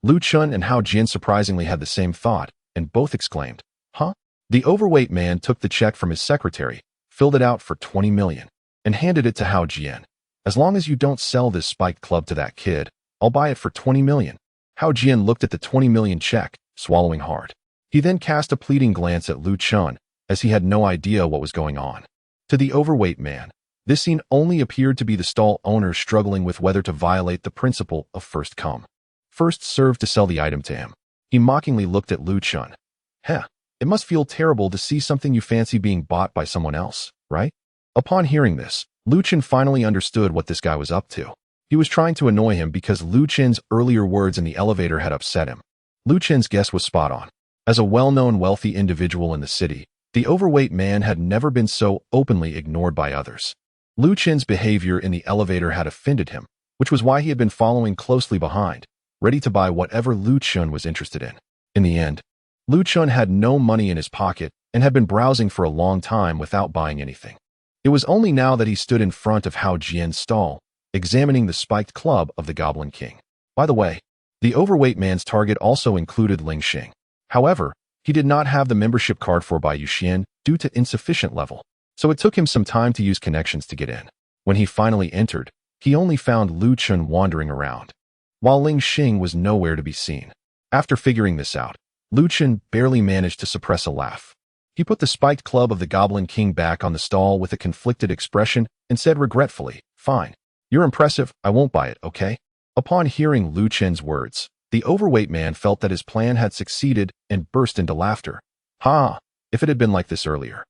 Lu Chun and Hao Jian surprisingly had the same thought, and both exclaimed, huh? The overweight man took the check from his secretary, filled it out for 20 million, and handed it to Hao Jian. As long as you don't sell this spiked club to that kid, I'll buy it for 20 million. Hao Jian looked at the 20 million check, swallowing hard. He then cast a pleading glance at Lu Chun, as he had no idea what was going on. To the overweight man, this scene only appeared to be the stall owner struggling with whether to violate the principle of first come, first served to sell the item to him. He mockingly looked at Lu Chun. Heh, it must feel terrible to see something you fancy being bought by someone else, right? Upon hearing this, Lu Chun finally understood what this guy was up to. He was trying to annoy him because Lu Chun's earlier words in the elevator had upset him. Lu Chun's guess was spot on. As a well-known wealthy individual in the city, the overweight man had never been so openly ignored by others. Lu Chun's behavior in the elevator had offended him, which was why he had been following closely behind, ready to buy whatever Lu Chun was interested in. In the end, Lu Chun had no money in his pocket and had been browsing for a long time without buying anything. It was only now that he stood in front of Hao Jian's stall, examining the spiked club of the Goblin King. By the way, the overweight man's target also included Ling Xing. However, he did not have the membership card for Bai Yuxian due to insufficient level, so it took him some time to use connections to get in. When he finally entered, he only found Lu Chun wandering around, while Ling Xing was nowhere to be seen. After figuring this out, Lu Chun barely managed to suppress a laugh. He put the spiked club of the Goblin King back on the stall with a conflicted expression and said regretfully, fine. You're impressive, I won't buy it, okay? Upon hearing Lu Chun's words, the overweight man felt that his plan had succeeded and burst into laughter. Ha! If it had been like this earlier,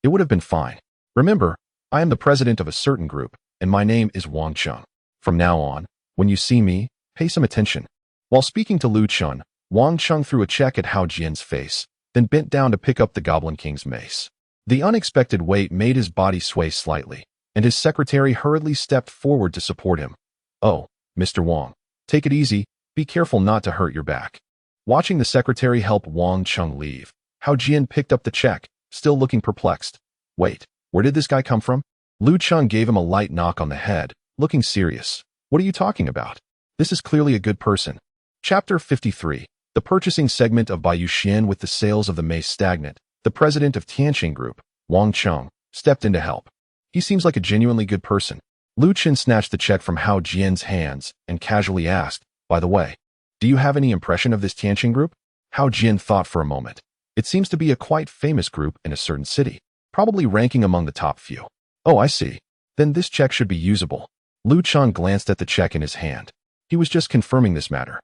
it would have been fine. Remember, I am the president of a certain group, and my name is Wang Cheng. From now on, when you see me, pay some attention. While speaking to Lu Chun, Wang Cheng threw a check at Hao Jian's face, then bent down to pick up the Goblin King's mace. The unexpected weight made his body sway slightly, and his secretary hurriedly stepped forward to support him. Oh, Mr. Wang, take it easy, be careful not to hurt your back. Watching the secretary help Wang Cheng leave, Hao Jian picked up the check, still looking perplexed. Wait, where did this guy come from? Lu Chun gave him a light knock on the head, looking serious. What are you talking about? This is clearly a good person. Chapter 53. The purchasing segment of Bai Yuxian with the sales of the mace stagnant. The president of Tianqing Group, Wang Cheng, stepped in to help. He seems like a genuinely good person. Lu Chun snatched the check from Hao Jian's hands and casually asked, by the way, do you have any impression of this Tianqing Group? Hao Jian thought for a moment. It seems to be a quite famous group in a certain city, probably ranking among the top few. Oh, I see. Then this check should be usable. Lu Chun glanced at the check in his hand. He was just confirming this matter.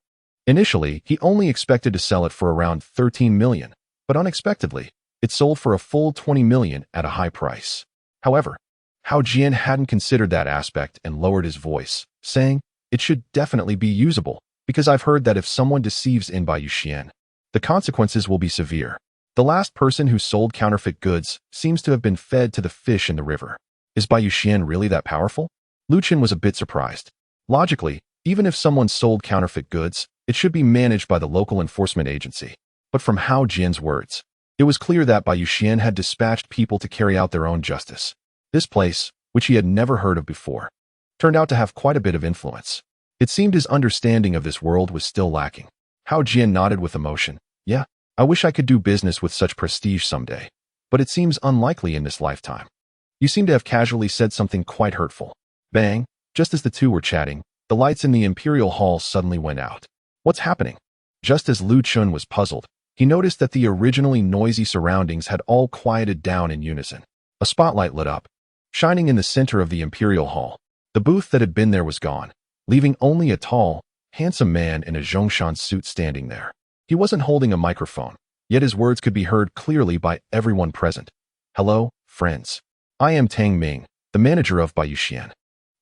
Initially, he only expected to sell it for around 13 million, but unexpectedly, it sold for a full 20 million at a high price. However, Hao Jian hadn't considered that aspect and lowered his voice, saying, it should definitely be usable, because I've heard that if someone deceives in Bai Yuxian, the consequences will be severe. The last person who sold counterfeit goods seems to have been fed to the fish in the river. Is Bai Yuxian really that powerful? Lu Chun was a bit surprised. Logically, even if someone sold counterfeit goods, it should be managed by the local enforcement agency. But from Hao Jian's words, it was clear that Bai Yuxian had dispatched people to carry out their own justice. This place, which he had never heard of before, turned out to have quite a bit of influence. It seemed his understanding of this world was still lacking. Hao Jian nodded with emotion. Yeah, I wish I could do business with such prestige someday, but it seems unlikely in this lifetime. You seem to have casually said something quite hurtful. Bang, just as the two were chatting, the lights in the Imperial Hall suddenly went out. What's happening? Just as Lu Chun was puzzled, he noticed that the originally noisy surroundings had all quieted down in unison. A spotlight lit up, shining in the center of the Imperial Hall. The booth that had been there was gone, leaving only a tall, handsome man in a Zhongshan suit standing there. He wasn't holding a microphone, yet his words could be heard clearly by everyone present. "Hello, friends. I am Tang Ming, the manager of Bayuxian."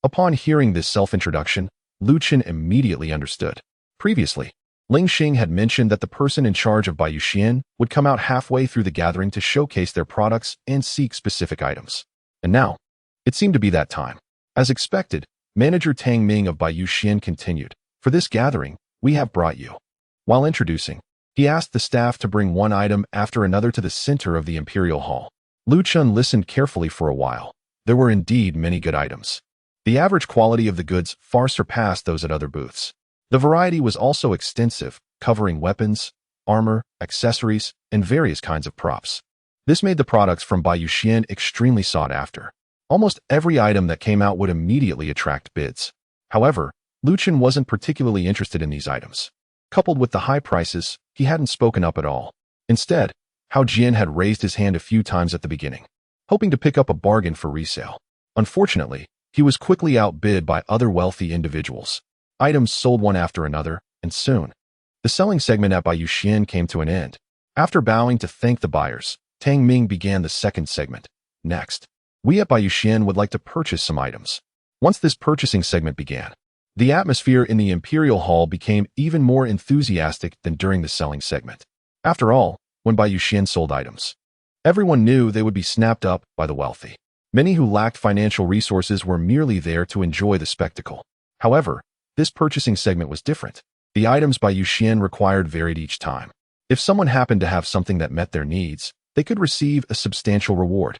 Upon hearing this self-introduction, Lu Chen immediately understood. Previously, Ling Xing had mentioned that the person in charge of Bayuxian would come out halfway through the gathering to showcase their products and seek specific items. And now, it seemed to be that time. As expected, Manager Tang Ming of Bayuxian continued, "For this gathering, we have brought you." While introducing, he asked the staff to bring one item after another to the center of the Imperial Hall. Lu Chen listened carefully for a while. There were indeed many good items. The average quality of the goods far surpassed those at other booths. The variety was also extensive, covering weapons, armor, accessories, and various kinds of props. This made the products from Bayuxian extremely sought after. Almost every item that came out would immediately attract bids. However, Lu Chen wasn't particularly interested in these items. Coupled with the high prices, he hadn't spoken up at all. Instead, Hao Jian had raised his hand a few times at the beginning, hoping to pick up a bargain for resale. Unfortunately, he was quickly outbid by other wealthy individuals. Items sold one after another, and soon, the selling segment at Bayuxian came to an end. After bowing to thank the buyers, Tang Ming began the second segment. Next, we at Bayuxian would like to purchase some items. Once this purchasing segment began, the atmosphere in the Imperial Hall became even more enthusiastic than during the selling segment. After all, when Bayuxian sold items, everyone knew they would be snapped up by the wealthy. Many who lacked financial resources were merely there to enjoy the spectacle. However, this purchasing segment was different. The items Bayuxian required varied each time. If someone happened to have something that met their needs, they could receive a substantial reward.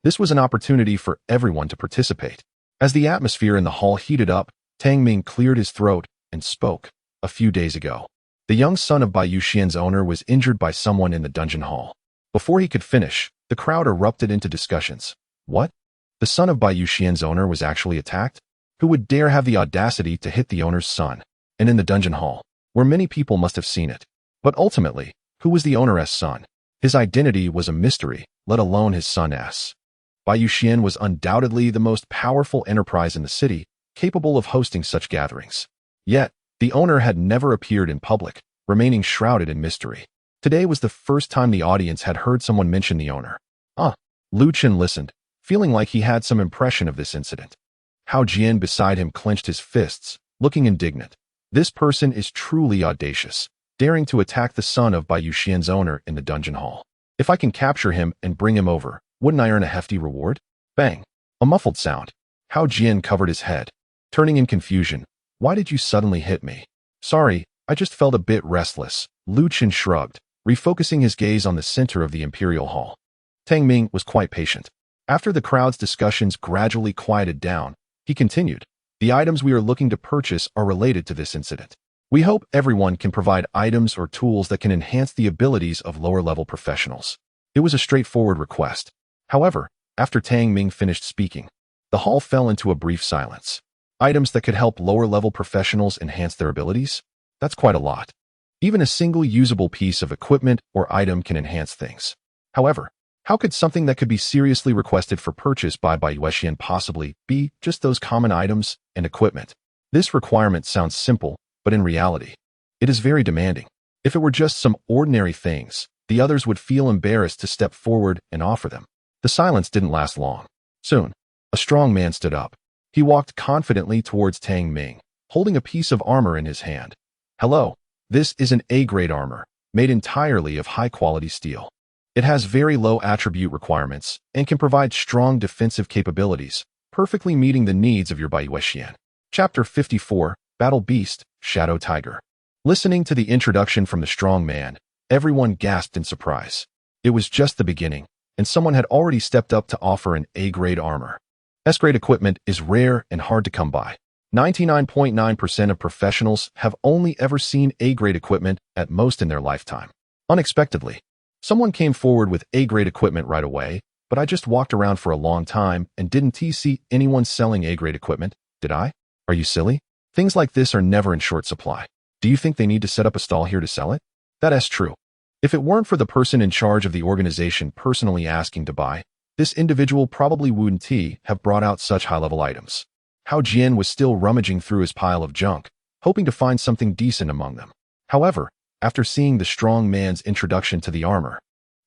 This was an opportunity for everyone to participate. As the atmosphere in the hall heated up, Tang Ming cleared his throat and spoke. "A few days ago, the young son of Bayuxian's owner was injured by someone in the dungeon hall." Before he could finish, the crowd erupted into discussions. What? The son of Bayuxian's owner was actually attacked? Who would dare have the audacity to hit the owner's son? And in the dungeon hall, where many people must have seen it. But ultimately, who was the owner's son? His identity was a mystery, let alone his son's. Bayuxian was undoubtedly the most powerful enterprise in the city, capable of hosting such gatherings. Yet, the owner had never appeared in public, remaining shrouded in mystery. Today was the first time the audience had heard someone mention the owner. Lu Chen listened, feeling like he had some impression of this incident. Hao Jian beside him clenched his fists, looking indignant. This person is truly audacious, daring to attack the son of Bayuxian's owner in the dungeon hall. If I can capture him and bring him over, wouldn't I earn a hefty reward? Bang! A muffled sound. Hao Jian covered his head, turning in confusion. "Why did you suddenly hit me?" "Sorry, I just felt a bit restless." Lu Chen shrugged, refocusing his gaze on the center of the Imperial Hall. Tang Ming was quite patient. After the crowd's discussions gradually quieted down, he continued, "The items we are looking to purchase are related to this incident. We hope everyone can provide items or tools that can enhance the abilities of lower-level professionals." It was a straightforward request. However, after Tang Ming finished speaking, the hall fell into a brief silence. Items that could help lower-level professionals enhance their abilities? That's quite a lot. Even a single usable piece of equipment or item can enhance things. However, how could something that could be seriously requested for purchase by Bayuxian possibly be just those common items and equipment? This requirement sounds simple, but in reality, it is very demanding. If it were just some ordinary things, the others would feel embarrassed to step forward and offer them. The silence didn't last long. Soon, a strong man stood up. He walked confidently towards Tang Ming, holding a piece of armor in his hand. "Hello, this is an A-grade armor, made entirely of high-quality steel. It has very low attribute requirements and can provide strong defensive capabilities, perfectly meeting the needs of your Bayuxian." Chapter 54, Battle Beast, Shadow Tiger. Listening to the introduction from the strong man, everyone gasped in surprise. It was just the beginning, and someone had already stepped up to offer an A-grade armor. S-grade equipment is rare and hard to come by. 99.9% of professionals have only ever seen A-grade equipment at most in their lifetime. Unexpectedly, someone came forward with A-grade equipment right away, but I just walked around for a long time and didn't see anyone selling A-grade equipment, did I? Are you silly? Things like this are never in short supply. Do you think they need to set up a stall here to sell it? That is true. If it weren't for the person in charge of the organization personally asking to buy, This individual probably wouldn't have brought out such high-level items. Hao Jian was still rummaging through his pile of junk, hoping to find something decent among them. However, after seeing the strong man's introduction to the armor,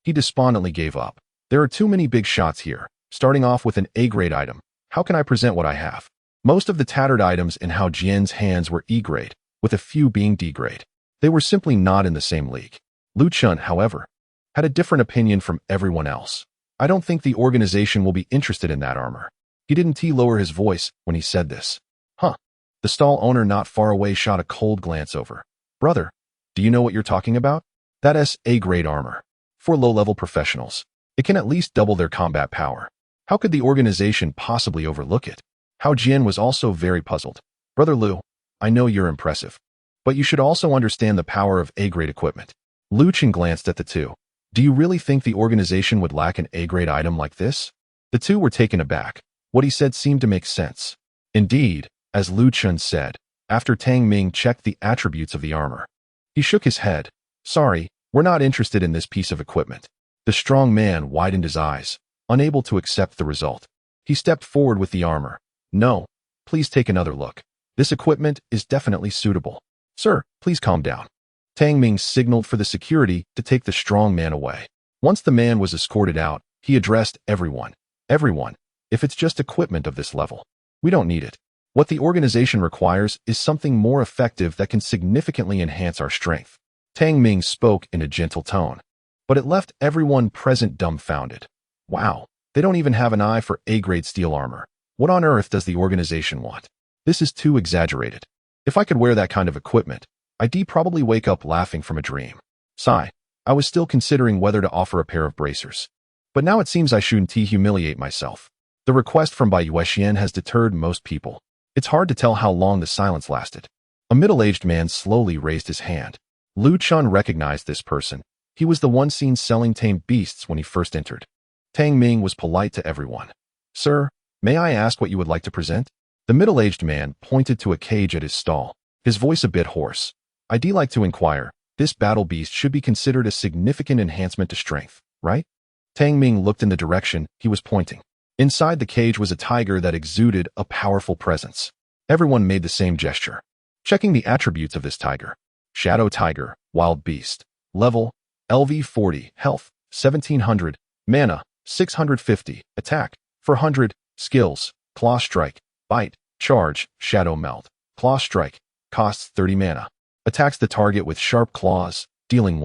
he despondently gave up. There are too many big shots here, starting off with an A-grade item. How can I present what I have? Most of the tattered items in Hao Jian's hands were E-grade, with a few being D-grade. They were simply not in the same league. Lu Chun, however, had a different opinion from everyone else. I don't think the organization will be interested in that armor. He didn't lower his voice when he said this. Huh. The stall owner not far away shot a cold glance over. Brother, do you know what you're talking about? That's A-grade armor. For low-level professionals, it can at least double their combat power. How could the organization possibly overlook it? Hao Jian was also very puzzled. Brother Lu, I know you're impressive, but you should also understand the power of A-grade equipment. Lu Ching glanced at the two. Do you really think the organization would lack an A-grade item like this? The two were taken aback. What he said seemed to make sense. Indeed, as Lu Chun said, after Tang Ming checked the attributes of the armor, he shook his head. Sorry, we're not interested in this piece of equipment. The strong man widened his eyes, unable to accept the result. He stepped forward with the armor. No, please take another look. This equipment is definitely suitable. Sir, please calm down. Tang Ming signaled for the security to take the strong man away. Once the man was escorted out, he addressed everyone. Everyone, if it's just equipment of this level, we don't need it. What the organization requires is something more effective that can significantly enhance our strength. Tang Ming spoke in a gentle tone, but it left everyone present dumbfounded. Wow, they don't even have an eye for A-grade steel armor. What on earth does the organization want? This is too exaggerated. If I could wear that kind of equipment, I'd probably wake up laughing from a dream. Sigh, I was still considering whether to offer a pair of bracers. But now it seems I shouldn't humiliate myself. The request from Bai Yuexian has deterred most people. It's hard to tell how long the silence lasted. A middle-aged man slowly raised his hand. Lu Chun recognized this person. He was the one seen selling tamed beasts when he first entered. Tang Ming was polite to everyone. Sir, may I ask what you would like to present? The middle-aged man pointed to a cage at his stall, his voice a bit hoarse. I'd like to inquire, this battle beast should be considered a significant enhancement to strength, right? Tang Ming looked in the direction he was pointing. Inside the cage was a tiger that exuded a powerful presence. Everyone made the same gesture. Checking the attributes of this tiger. Shadow Tiger, Wild Beast. Level, LV 40, Health, 1700, Mana, 650, Attack, 400, Skills, Claw Strike, Bite, Charge, Shadow Melt. Claw Strike, costs 30 mana. Attacks the target with sharp claws, dealing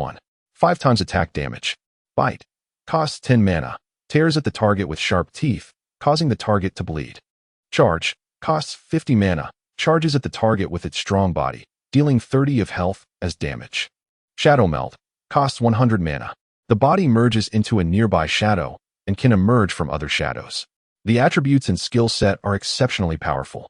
5 times attack damage. Bite, costs 10 mana. Tears at the target with sharp teeth, causing the target to bleed. Charge, costs 50 mana. Charges at the target with its strong body, dealing 30 of health as damage. Shadow Melt, costs 100 mana. The body merges into a nearby shadow and can emerge from other shadows. The attributes and skill set are exceptionally powerful.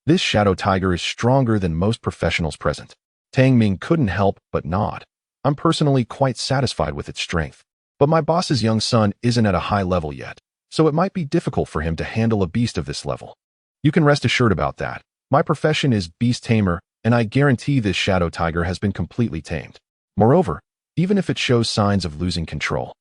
This Shadow Tiger is stronger than most professionals present. Tang Ming couldn't help but nod. I'm personally quite satisfied with its strength. But my boss's young son isn't at a high level yet, so it might be difficult for him to handle a beast of this level. You can rest assured about that. My profession is beast tamer, and I guarantee this Shadow Tiger has been completely tamed. Moreover, even if it shows signs of losing control.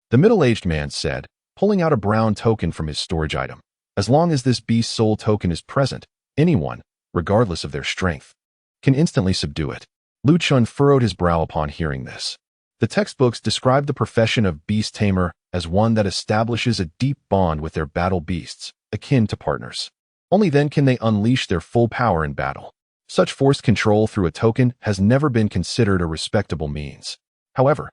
The middle-aged man said, pulling out a brown token from his storage item. As long as this beast soul token is present, anyone, regardless of their strength, can instantly subdue it. Lu Chun furrowed his brow upon hearing this. The textbooks describe the profession of beast tamer as one that establishes a deep bond with their battle beasts, akin to partners. Only then can they unleash their full power in battle. Such forced control through a token has never been considered a respectable means. However,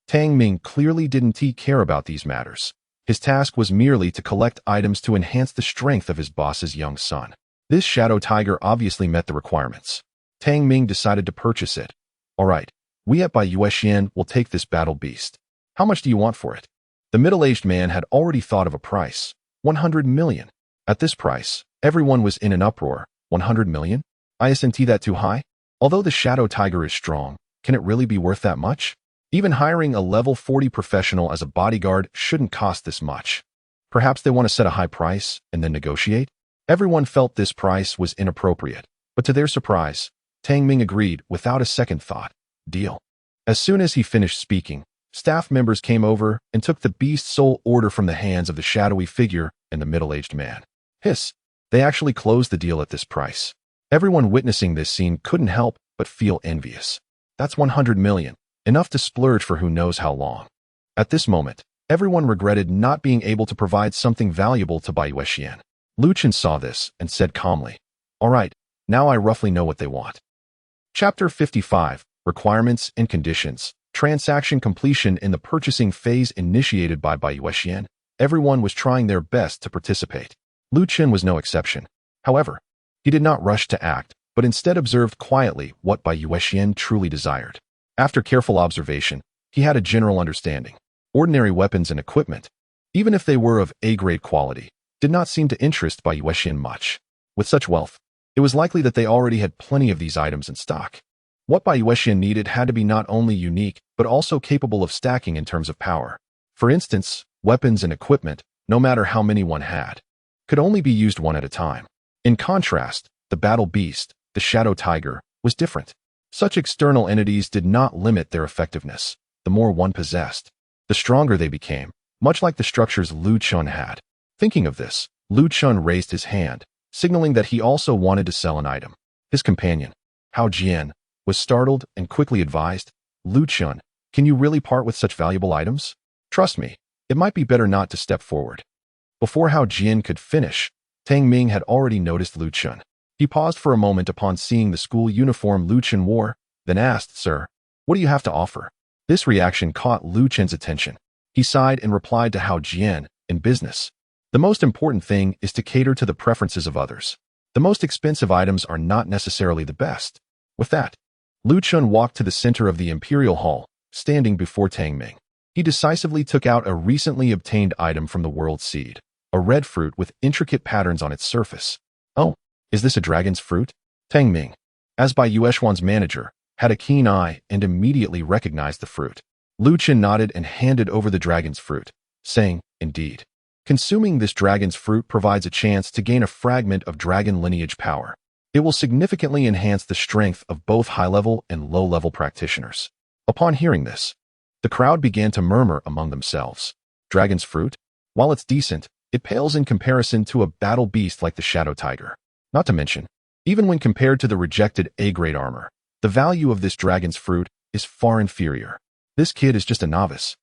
Tang Ming clearly didn't care about these matters. His task was merely to collect items to enhance the strength of his boss's young son. This Shadow Tiger obviously met the requirements. Tang Ming decided to purchase it. All right, we at Bai Yuexian will take this battle beast. How much do you want for it? The middle-aged man had already thought of a price. 100 million. At this price, everyone was in an uproar. 100 million? Isn't that too high? Although the Shadow Tiger is strong, can it really be worth that much? Even hiring a level 40 professional as a bodyguard shouldn't cost this much. Perhaps they want to set a high price and then negotiate? Everyone felt this price was inappropriate, but to their surprise, Tang Ming agreed without a second thought. Deal. As soon as he finished speaking, Staff members came over and took the beast's soul order from the hands of the shadowy figure and the middle-aged man. Hiss! They actually closed the deal at this price. Everyone witnessing this scene couldn't help but feel envious. That's 100 million, enough to splurge for who knows how long. At this moment, everyone regretted not being able to provide something valuable to Bai Yuexian. Lu Chun saw this and said calmly, "All right, now I roughly know what they want." Chapter 55, Requirements and Conditions. Transaction completion. In the purchasing phase initiated by Bai Yuexian, everyone was trying their best to participate. Lu Chun was no exception. However, he did not rush to act, but instead observed quietly what Bai Yuexian truly desired. After careful observation, he had a general understanding. Ordinary weapons and equipment, even if they were of A-grade quality, did not seem to interest Bai Yuexian much. With such wealth, it was likely that they already had plenty of these items in stock. What Bai Yuexian needed had to be not only unique, but also capable of stacking in terms of power. For instance, weapons and equipment, no matter how many one had, could only be used one at a time. In contrast, the battle beast, the shadow tiger, was different. Such external entities did not limit their effectiveness. The more one possessed, the stronger they became, much like the structures Lu Chun had. Thinking of this, Lu Chun raised his hand, signaling that he also wanted to sell an item. His companion, Hao Jian, was startled and quickly advised, "Lu Chun, can you really part with such valuable items? Trust me, it might be better not to step forward." Before Hao Jian could finish, Tang Ming had already noticed Lu Chun. He paused for a moment upon seeing the school uniform Lu Chun wore, then asked, "Sir, what do you have to offer?" This reaction caught Lu Chun's attention. He sighed and replied to Hao Jian, "In business, the most important thing is to cater to the preferences of others. The most expensive items are not necessarily the best." With that, Lu Chun walked to the center of the Imperial Hall, standing before Tang Ming. He decisively took out a recently obtained item from the World Seed, a red fruit with intricate patterns on its surface. "Oh, is this a dragon's fruit?" Tang Ming, as Bai Yuexian's manager, had a keen eye and immediately recognized the fruit. Lu Chun nodded and handed over the dragon's fruit, saying, "Indeed. Consuming this dragon's fruit provides a chance to gain a fragment of dragon lineage power. It will significantly enhance the strength of both high-level and low-level practitioners." Upon hearing this, the crowd began to murmur among themselves. Dragon's fruit? While it's decent, it pales in comparison to a battle beast like the shadow tiger. Not to mention, even when compared to the rejected A-grade armor, the value of this dragon's fruit is far inferior. This kid is just a novice,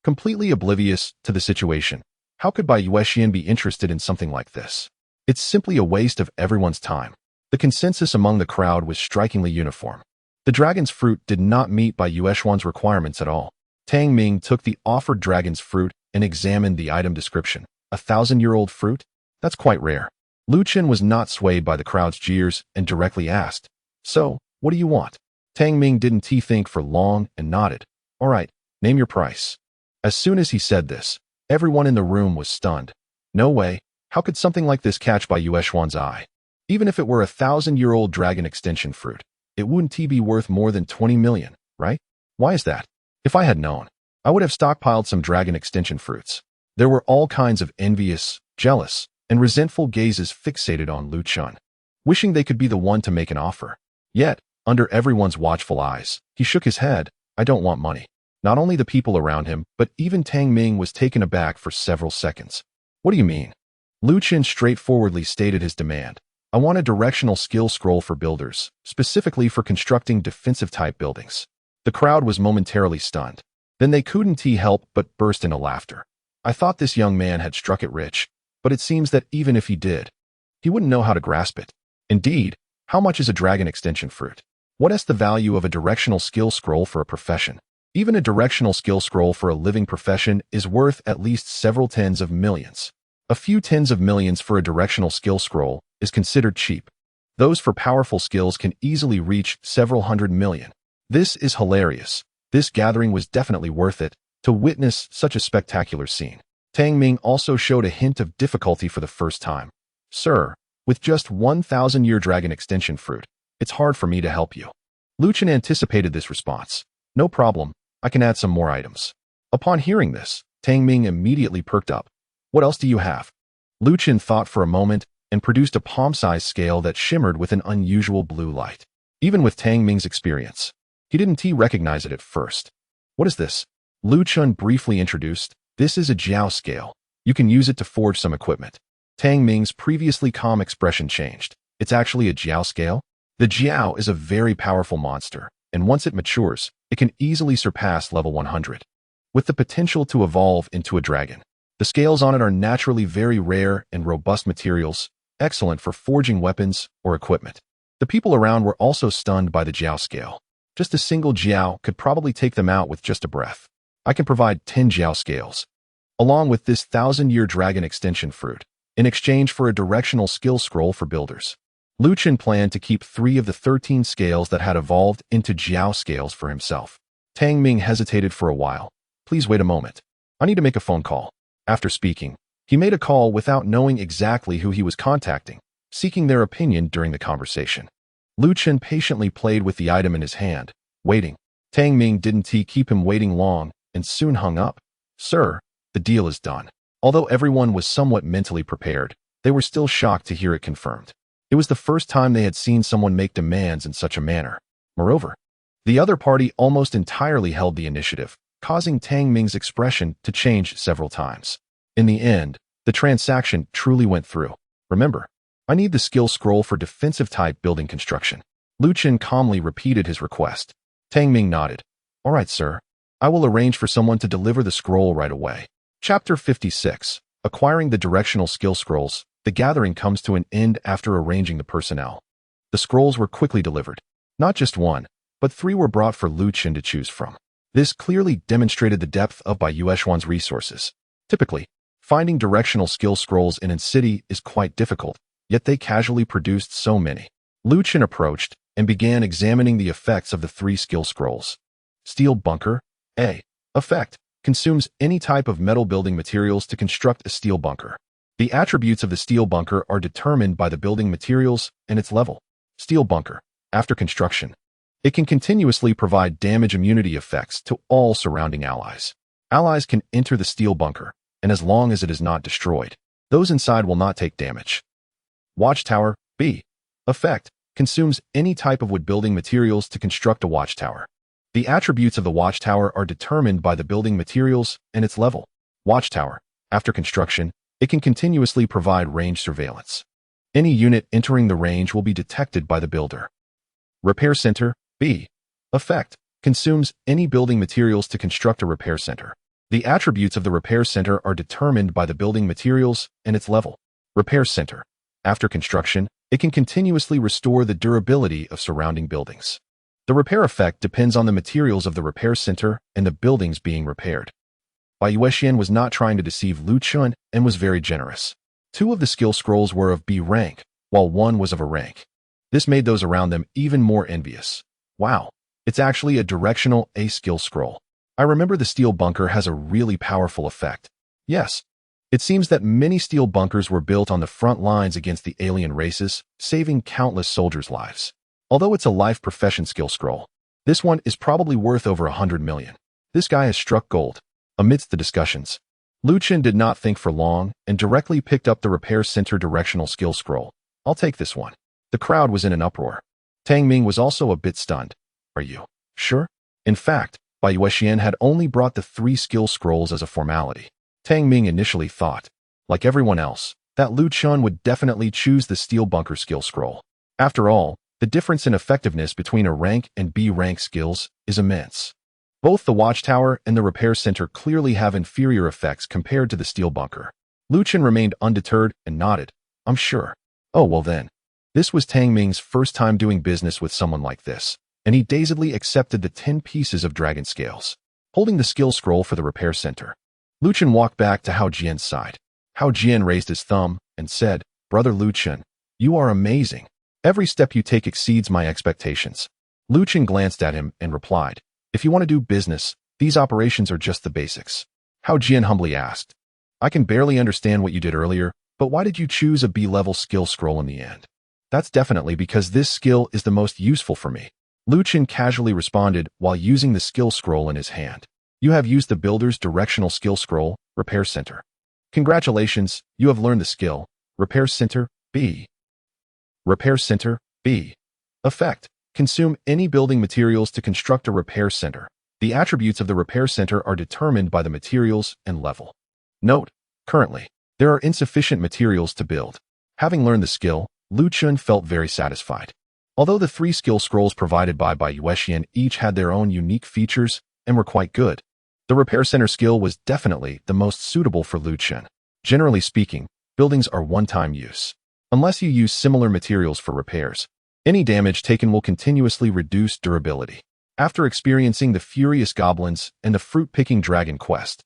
completely oblivious to the situation. How could Bai Yuexian be interested in something like this? It's simply a waste of everyone's time. The consensus among the crowd was strikingly uniform. The dragon's fruit did not meet Bai Yuexian's requirements at all. Tang Ming took the offered dragon's fruit and examined the item description. 1,000-year-old fruit? That's quite rare. Lu Chun was not swayed by the crowd's jeers and directly asked, "So, what do you want?" Tang Ming didn't think for long and nodded. "All right, name your price." As soon as he said this, everyone in the room was stunned. No way, how could something like this catch Bai Yuexian's eye? Even if it were a 1,000-year-old dragon extension fruit, it wouldn't be worth more than 20 million, right? Why is that? If I had known, I would have stockpiled some dragon extension fruits. There were all kinds of envious, jealous, and resentful gazes fixated on Lu Chun, wishing they could be the one to make an offer. Yet, under everyone's watchful eyes, he shook his head. "I don't want money." Not only the people around him, but even Tang Ming was taken aback for several seconds. "What do you mean?" Lu Chun straightforwardly stated his demand. "I want a directional skill scroll for builders, specifically for constructing defensive-type buildings." The crowd was momentarily stunned. Then they couldn't help but burst into laughter. I thought this young man had struck it rich, but it seems that even if he did, he wouldn't know how to grasp it. Indeed, how much is a dragon extension fruit? What is the value of a directional skill scroll for a profession? Even a directional skill scroll for a living profession is worth at least several tens of millions. A few tens of millions for a directional skill scroll is considered cheap. Those for powerful skills can easily reach several hundred million. This is hilarious. This gathering was definitely worth it to witness such a spectacular scene. Tang Ming also showed a hint of difficulty for the first time. "Sir, with just 1,000-year dragon extension fruit, it's hard for me to help you." Lu Chun anticipated this response. "No problem, I can add some more items." Upon hearing this, Tang Ming immediately perked up. "What else do you have?" Lu Chun thought for a moment and produced a palm-sized scale that shimmered with an unusual blue light. Even with Tang Ming's experience, he didn't recognize it at first. "What is this?" Lu Chun briefly introduced, "This is a Jiao scale. You can use it to forge some equipment." Tang Ming's previously calm expression changed. "It's actually a Jiao scale?" The Jiao is a very powerful monster, and once it matures, it can easily surpass level 100. With the potential to evolve into a dragon. The scales on it are naturally very rare and robust materials, excellent for forging weapons or equipment. The people around were also stunned by the Jiao scale. Just a single Jiao could probably take them out with just a breath. I can provide 10 Jiao scales, along with this 1,000-year dragon extension fruit, in exchange for a directional skill scroll for builders. Lu Chun planned to keep 3 of the 13 scales that had evolved into Jiao scales for himself. Tang Ming hesitated for a while. "Please wait a moment. I need to make a phone call." After speaking, he made a call without knowing exactly who he was contacting, seeking their opinion during the conversation. Lu Chun patiently played with the item in his hand, waiting. Tang Ming didn't keep him waiting long and soon hung up. "Sir, the deal is done." Although everyone was somewhat mentally prepared, they were still shocked to hear it confirmed. It was the first time they had seen someone make demands in such a manner. Moreover, the other party almost entirely held the initiative, causing Tang Ming's expression to change several times. In the end, the transaction truly went through. "Remember, I need the skill scroll for defensive-type building construction." Lu Chun calmly repeated his request. Tang Ming nodded. "All right, sir. I will arrange for someone to deliver the scroll right away." Chapter 56. Acquiring the directional skill scrolls. The gathering comes to an end after arranging the personnel. The scrolls were quickly delivered. Not just one, but 3 were brought for Lu Chun to choose from. This clearly demonstrated the depth of Bai Yueshuan's resources. Typically, finding directional skill scrolls in a city is quite difficult, yet they casually produced so many. Lu Chun approached and began examining the effects of the 3 skill scrolls. Steel bunker. A. Effect. Consumes any type of metal building materials to construct a steel bunker. The attributes of the steel bunker are determined by the building materials and its level. Steel bunker. After construction, it can continuously provide damage immunity effects to all surrounding allies. Allies can enter the steel bunker, and as long as it is not destroyed, those inside will not take damage. Watchtower. B. Effect. Consumes any type of wood building materials to construct a watchtower. The attributes of the watchtower are determined by the building materials and its level. Watchtower. After construction, it can continuously provide range surveillance. Any unit entering the range will be detected by the builder. Repair center. B. Effect. Consumes any building materials to construct a repair center. The attributes of the repair center are determined by the building materials and its level. Repair center. After construction, it can continuously restore the durability of surrounding buildings. The repair effect depends on the materials of the repair center and the buildings being repaired. Bai Yueshuan was not trying to deceive Lu Chun and was very generous. 2 of the skill scrolls were of B rank, while 1 was of A rank. This made those around them even more envious. "Wow, it's actually a directional A skill scroll. I remember the steel bunker has a really powerful effect." Yes. It seems that many steel bunkers were built on the front lines against the alien races, saving countless soldiers' lives. Although it's a life profession skill scroll, this one is probably worth over 100 million. This guy has struck gold. Amidst the discussions, Lu Chun did not think for long and directly picked up the repair center directional skill scroll. "I'll take this one." The crowd was in an uproar. Tang Ming was also a bit stunned. "Are you sure?" In fact, Bai Yueshuan had only brought the 3 skill scrolls as a formality. Tang Ming initially thought, like everyone else, that Lu Chun would definitely choose the steel bunker skill scroll. After all, the difference in effectiveness between A rank and B rank skills is immense. Both the watchtower and the repair center clearly have inferior effects compared to the steel bunker. Lu Chun remained undeterred and nodded. "I'm sure." "Oh, well then." This was Tang Ming's first time doing business with someone like this, and he dazedly accepted the 10 pieces of dragon scales. Holding the skill scroll for the repair center, Lu Chun walked back to Hao Jian's side. Hao Jian raised his thumb and said, "Brother Lu Chun, you are amazing. Every step you take exceeds my expectations." Lu Chun glanced at him and replied, "If you want to do business, these operations are just the basics." Hao Jian humbly asked, "I can barely understand what you did earlier, but why did you choose a B-level skill scroll in the end?" "That's definitely because this skill is the most useful for me," Lu Chun casually responded while using the skill scroll in his hand. "You have used the builder's directional skill scroll, Repair Center. Congratulations, you have learned the skill, Repair Center, B. Repair Center, B. Effect. Consume any building materials to construct a repair center. The attributes of the repair center are determined by the materials and level. Note, currently, there are insufficient materials to build. Having learned the skill, Chun felt very satisfied. Although the 3 skill scrolls provided by Xiang each had their own unique features and were quite good, the repair center skill was definitely the most suitable for Chun. Generally speaking, buildings are one-time use. Unless you use similar materials for repairs, any damage taken will continuously reduce durability. After experiencing the furious goblins and the fruit-picking dragon quest,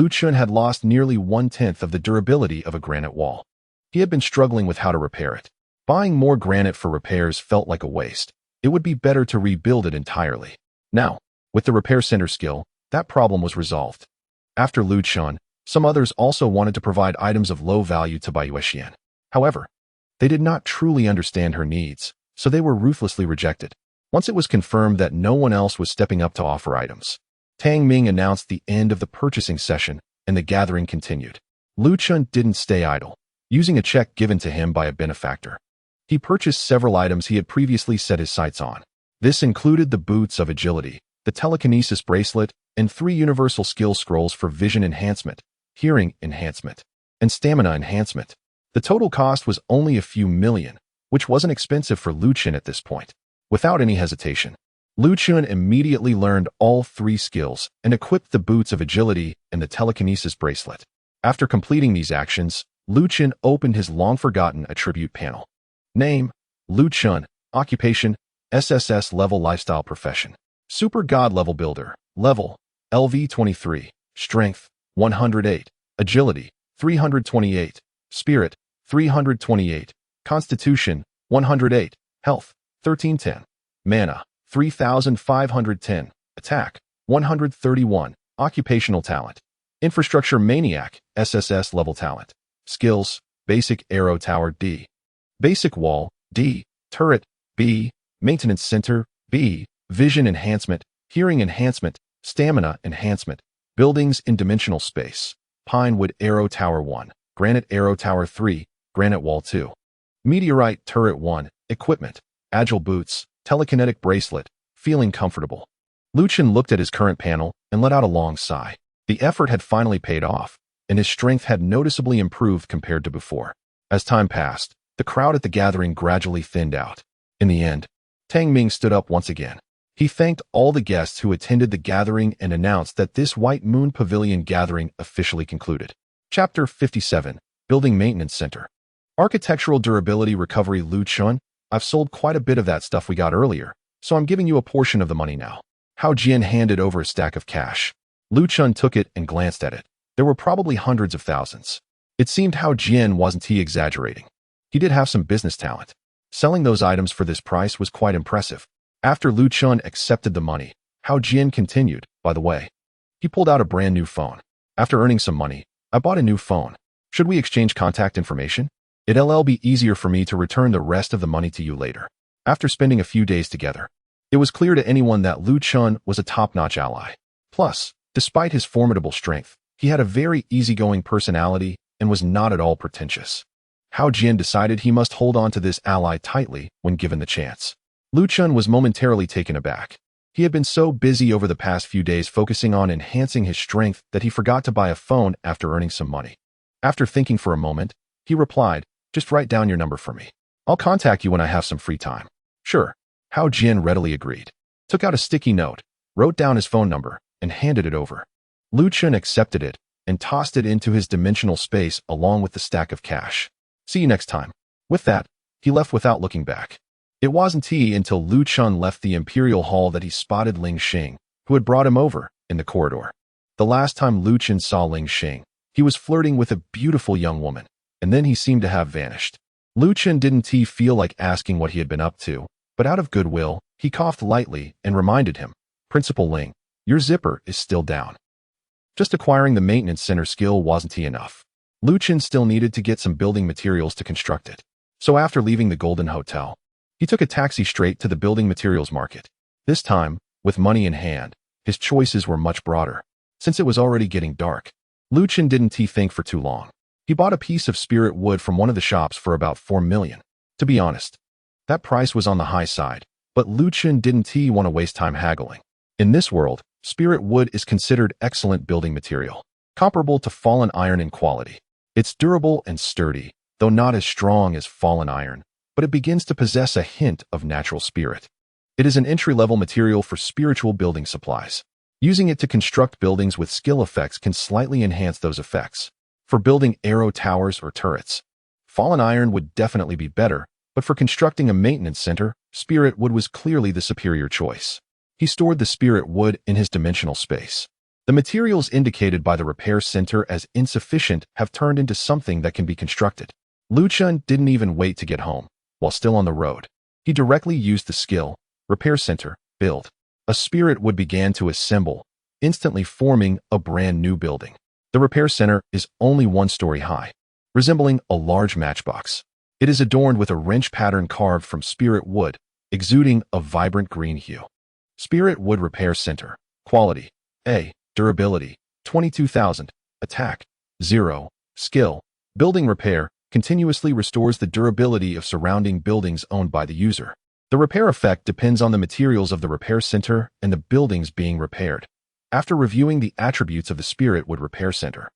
Chun had lost nearly 1/10 of the durability of a granite wall. He had been struggling with how to repair it. Buying more granite for repairs felt like a waste. It would be better to rebuild it entirely. Now, with the repair center skill, that problem was resolved. After Chun, some others also wanted to provide items of low value to Xiang. However, they did not truly understand her needs, so they were ruthlessly rejected. Once it was confirmed that no one else was stepping up to offer items, Tang Ming announced the end of the purchasing session, and the gathering continued. Chun didn't stay idle. Using a check given to him by a benefactor, he purchased several items he had previously set his sights on. This included the boots of agility, the telekinesis bracelet, and 3 universal skill scrolls for vision enhancement, hearing enhancement, and stamina enhancement. The total cost was only a few million, which wasn't expensive for Chun at this point. Without any hesitation, Chun immediately learned all 3 skills and equipped the boots of agility and the telekinesis bracelet. After completing these actions, Chun opened his long-forgotten attribute panel. Name, Chun. Occupation, SSS level lifestyle profession. Super God level builder. Level, LV23. Strength, 108. Agility, 328. Spirit, 328. Constitution, 108. Health, 1310. Mana, 3,510. Attack, 131. Occupational talent. Infrastructure Maniac, SSS level talent. Skills, Basic Arrow Tower D. Basic Wall, D. Turret, B. Maintenance Center, B. Vision Enhancement, Hearing Enhancement, Stamina Enhancement. Buildings in Dimensional Space. Pinewood Arrow Tower 1. Granite Arrow Tower 3. Granite Wall 2. Meteorite Turret 1. Equipment. Agile Boots. Telekinetic Bracelet. Feeling comfortable. Chun looked at his current panel and let out a long sigh. The effort had finally paid off, and his strength had noticeably improved compared to before. As time passed, the crowd at the gathering gradually thinned out. In the end, Tang Ming stood up once again. He thanked all the guests who attended the gathering and announced that this White Moon Pavilion gathering officially concluded. Chapter 57, Building Maintenance Center. Architectural Durability Recovery. Chun, I've sold quite a bit of that stuff we got earlier, so I'm giving you a portion of the money now. Hao Jian handed over a stack of cash. Chun took it and glanced at it. There were probably hundreds of thousands. It seemed Hao Jian wasn't exaggerating. He did have some business talent. Selling those items for this price was quite impressive. After Chun accepted the money, Hao Jian continued, by the way. He pulled out a brand new phone. After earning some money, I bought a new phone. Should we exchange contact information? It'll be easier for me to return the rest of the money to you later. After spending a few days together, it was clear to anyone that Chun was a top-notch ally. Plus, despite his formidable strength, he had a very easygoing personality and was not at all pretentious. Hao Jian decided he must hold on to this ally tightly when given the chance. Chun was momentarily taken aback. He had been so busy over the past few days focusing on enhancing his strength that he forgot to buy a phone after earning some money. After thinking for a moment, he replied, "Just write down your number for me. I'll contact you when I have some free time." "Sure." Hao Jian readily agreed, took out a sticky note, wrote down his phone number, and handed it over. Chun accepted it and tossed it into his dimensional space along with the stack of cash. "See you next time." With that, he left without looking back. It wasn't until Chun left the Imperial Hall that he spotted Ling Xing, who had brought him over, in the corridor. The last time Chun saw Ling Xing, he was flirting with a beautiful young woman, and then he seemed to have vanished. Chun didn't feel like asking what he had been up to, but out of goodwill, he coughed lightly and reminded him, "Principal Ling, your zipper is still down." Just acquiring the maintenance center skill wasn't enough. Chun still needed to get some building materials to construct it. So after leaving the Golden Hotel, he took a taxi straight to the building materials market. This time, with money in hand, his choices were much broader. Since it was already getting dark, Chun didn't think for too long. He bought a piece of spirit wood from one of the shops for about 4 million. To be honest, that price was on the high side, but Chun didn't want to waste time haggling. In this world, spirit wood is considered excellent building material, comparable to fallen iron in quality. It's durable and sturdy, though not as strong as fallen iron, but it begins to possess a hint of natural spirit. It is an entry-level material for spiritual building supplies. Using it to construct buildings with skill effects can slightly enhance those effects. For building arrow towers or turrets, fallen iron would definitely be better, but for constructing a maintenance center, spirit wood was clearly the superior choice. He stored the spirit wood in his dimensional space. The materials indicated by the repair center as insufficient have turned into something that can be constructed. Chun didn't even wait to get home. While still on the road, he directly used the skill, repair center, build. A spirit wood began to assemble, instantly forming a brand new building. The repair center is only 1 story high, resembling a large matchbox. It is adorned with a wrench pattern carved from spirit wood, exuding a vibrant green hue. Spirit wood repair center. Quality: A. Durability: 22,000. Attack: 0. Skill: building repair continuously restores the durability of surrounding buildings owned by the user. The repair effect depends on the materials of the repair center and the buildings being repaired. After reviewing the attributes of the spirit wood repair center,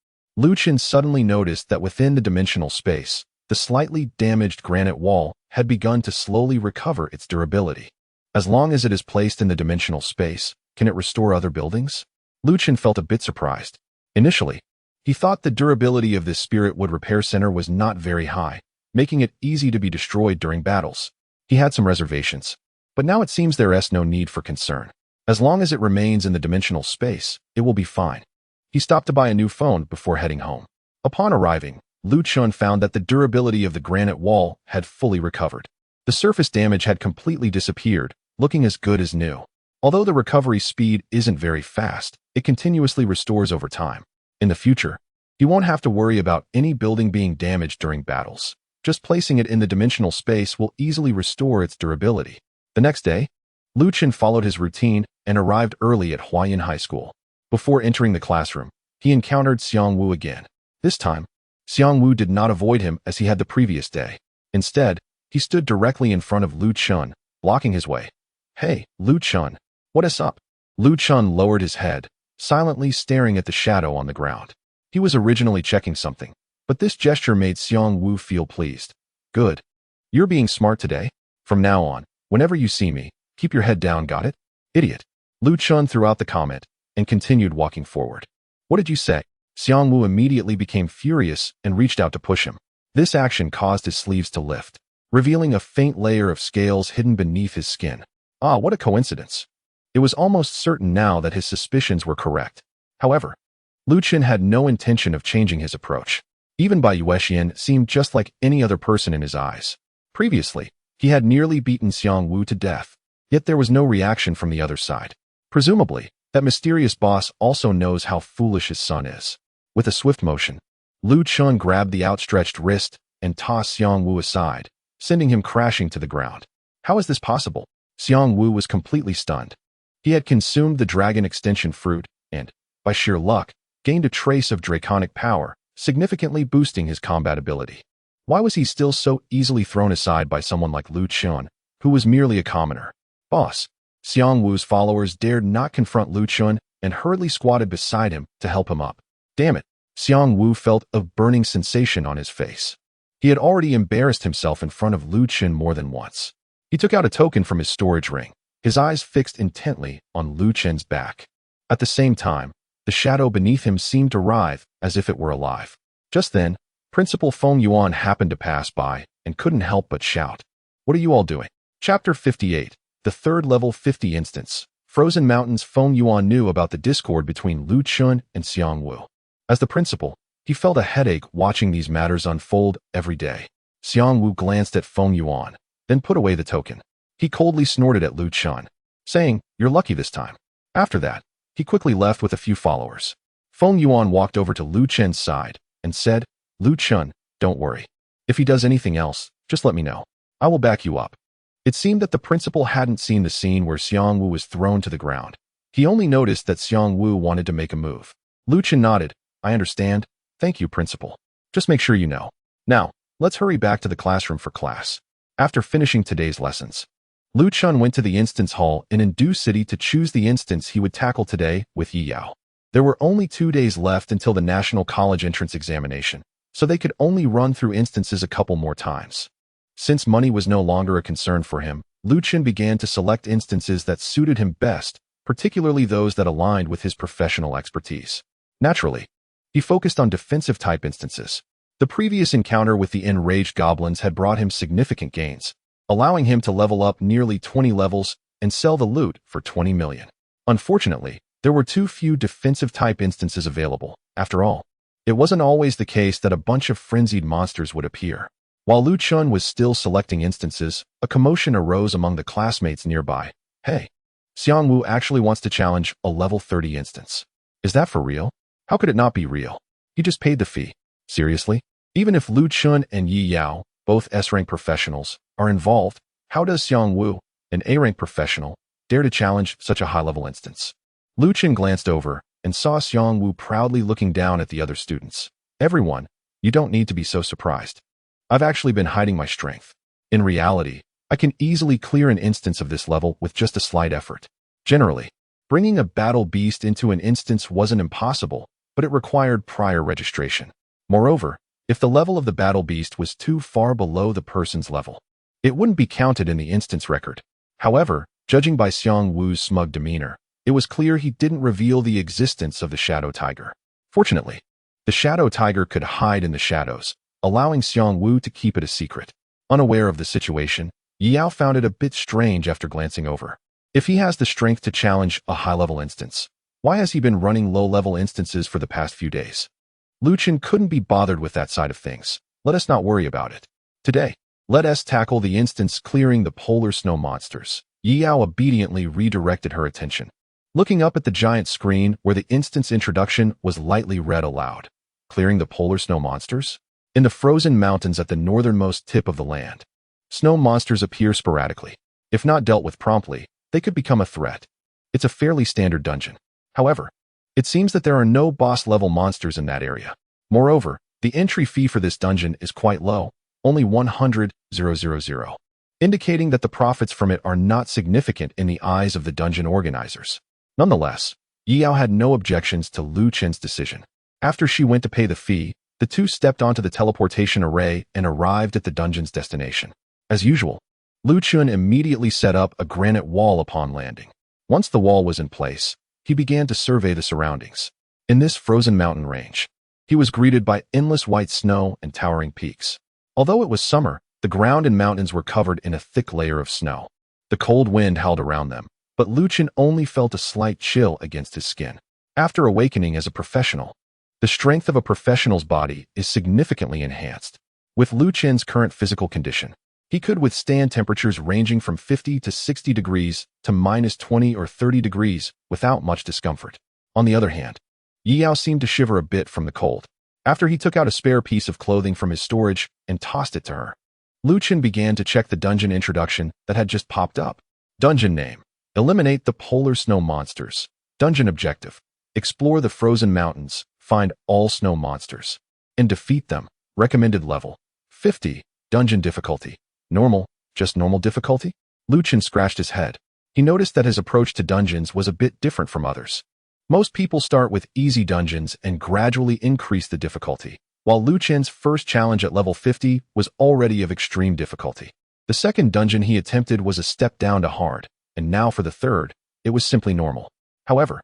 Chun suddenly noticed that within the dimensional space, the slightly damaged granite wall had begun to slowly recover its durability. As long as it is placed in the dimensional space, can it restore other buildings? Chun felt a bit surprised. Initially, he thought the durability of this spirit wood repair center was not very high, making it easy to be destroyed during battles. He had some reservations, but now it seems there is no need for concern. As long as it remains in the dimensional space, it will be fine. He stopped to buy a new phone before heading home. Upon arriving, Chun found that the durability of the granite wall had fully recovered. The surface damage had completely disappeared, looking as good as new. Although the recovery speed isn't very fast, it continuously restores over time. In the future, he won't have to worry about any building being damaged during battles. Just placing it in the dimensional space will easily restore its durability. The next day, Chun followed his routine and arrived early at Huayan High School. Before entering the classroom, he encountered Xiang again. This time, Xiang did not avoid him as he had the previous day. Instead, he stood directly in front of Chun, blocking his way. "Hey, Chun, what is up?" Chun lowered his head, silently staring at the shadow on the ground. He was originally checking something, but this gesture made Xiang feel pleased. "Good. You're being smart today. From now on, whenever you see me, keep your head down, got it? Idiot." Chun threw out the comment and continued walking forward. "What did you say?" Xiang immediately became furious and reached out to push him. This action caused his sleeves to lift, revealing a faint layer of scales hidden beneath his skin. Ah, what a coincidence. It was almost certain now that his suspicions were correct. However, Chun had no intention of changing his approach. Even Bai Yuexian seemed just like any other person in his eyes. Previously, he had nearly beaten Xiang to death, yet there was no reaction from the other side. Presumably, that mysterious boss also knows how foolish his son is. With a swift motion, Chun grabbed the outstretched wrist and tossed Xiang aside, sending him crashing to the ground. How is this possible? Xiang was completely stunned. He had consumed the dragon extension fruit and, by sheer luck, gained a trace of draconic power, significantly boosting his combat ability. Why was he still so easily thrown aside by someone like Chun, who was merely a commoner? Boss. Xiang followers dared not confront Chun and hurriedly squatted beside him to help him up. Damn it. Xiang felt a burning sensation on his face. He had already embarrassed himself in front of Chun more than once. He took out a token from his storage ring, his eyes fixed intently on Chun's back. At the same time, the shadow beneath him seemed to writhe as if it were alive. Just then, Principal Feng Yuan happened to pass by and couldn't help but shout, "What are you all doing?" Chapter 58, the third level 50 instance. Frozen Mountains. Feng Yuan knew about the discord between Chun and Xiang As the principal, he felt a headache watching these matters unfold every day. Xiang glanced at Feng Yuan, then put away the token. He coldly snorted at Chun, saying, "You're lucky this time." After that, he quickly left with a few followers. Feng Yuan walked over to Chun's side and said, "Chun, don't worry. If he does anything else, just let me know. I will back you up." It seemed that the principal hadn't seen the scene where Xiang was thrown to the ground. He only noticed that Xiang wanted to make a move. Chun nodded. "I understand. Thank you, principal. Just make sure you know. Now, let's hurry back to the classroom for class." After finishing today's lessons, Lu Chun went to the instance hall in Indu City to choose the instance he would tackle today with Yi Yao. There were only 2 days left until the National College entrance examination, so they could only run through instances a couple more times. Since money was no longer a concern for him, Lu Chun began to select instances that suited him best, particularly those that aligned with his professional expertise. Naturally, he focused on defensive-type instances. The previous encounter with the enraged goblins had brought him significant gains, allowing him to level up nearly 20 levels and sell the loot for 20 million. Unfortunately, there were too few defensive-type instances available. After all, it wasn't always the case that a bunch of frenzied monsters would appear. While Lu Chun was still selecting instances, a commotion arose among the classmates nearby. Hey, Xiang Wu actually wants to challenge a level 30 instance. Is that for real? How could it not be real? He just paid the fee. Seriously? Even if Lu Chun and Yi Yao, both S-rank professionals, are involved, how does Xiang Wu, an A-rank professional, dare to challenge such a high-level instance? Lu Chun glanced over and saw Xiang Wu proudly looking down at the other students. Everyone, you don't need to be so surprised. I've actually been hiding my strength. In reality, I can easily clear an instance of this level with just a slight effort. Generally, bringing a battle beast into an instance wasn't impossible, but it required prior registration. Moreover, if the level of the battle beast was too far below the person's level, it wouldn't be counted in the instance record. However, judging by Xiang Wu's smug demeanor, it was clear he didn't reveal the existence of the Shadow Tiger. Fortunately, the Shadow Tiger could hide in the shadows, allowing Xiang Wu to keep it a secret. Unaware of the situation, Yi Yao found it a bit strange after glancing over. If he has the strength to challenge a high-level instance, why has he been running low-level instances for the past few days? Lu Chun couldn't be bothered with that side of things. Let us not worry about it. Today, let us tackle the instance clearing the polar snow monsters. Yi Yao obediently redirected her attention, looking up at the giant screen where the instance introduction was lightly read aloud. Clearing the polar snow monsters? In the frozen mountains at the northernmost tip of the land, snow monsters appear sporadically. If not dealt with promptly, they could become a threat. It's a fairly standard dungeon. However, it seems that there are no boss-level monsters in that area. Moreover, the entry fee for this dungeon is quite low, only 100,000, indicating that the profits from it are not significant in the eyes of the dungeon organizers. Nonetheless, Yi Yao had no objections to Lu Chun's decision. After she went to pay the fee, the two stepped onto the teleportation array and arrived at the dungeon's destination. As usual, Lu Chun immediately set up a granite wall upon landing. Once the wall was in place, he began to survey the surroundings. In this frozen mountain range, he was greeted by endless white snow and towering peaks. Although it was summer, the ground and mountains were covered in a thick layer of snow. The cold wind howled around them, but Lu Chun only felt a slight chill against his skin. After awakening as a professional, the strength of a professional's body is significantly enhanced. With Lu Chun's current physical condition, he could withstand temperatures ranging from 50 to 60 degrees to minus 20 or 30 degrees without much discomfort. On the other hand, Yi Yao seemed to shiver a bit from the cold. After he took out a spare piece of clothing from his storage and tossed it to her, Lu Chun began to check the dungeon introduction that had just popped up. Dungeon name: Eliminate the polar snow monsters. Dungeon objective: Explore the frozen mountains, find all snow monsters, and defeat them. Recommended level: 50. Dungeon difficulty: Normal, just normal difficulty? Lu Chun scratched his head. He noticed that his approach to dungeons was a bit different from others. Most people start with easy dungeons and gradually increase the difficulty, while Lu Chun's first challenge at level 50 was already of extreme difficulty. The second dungeon he attempted was a step down to hard, and now for the third, it was simply normal. However,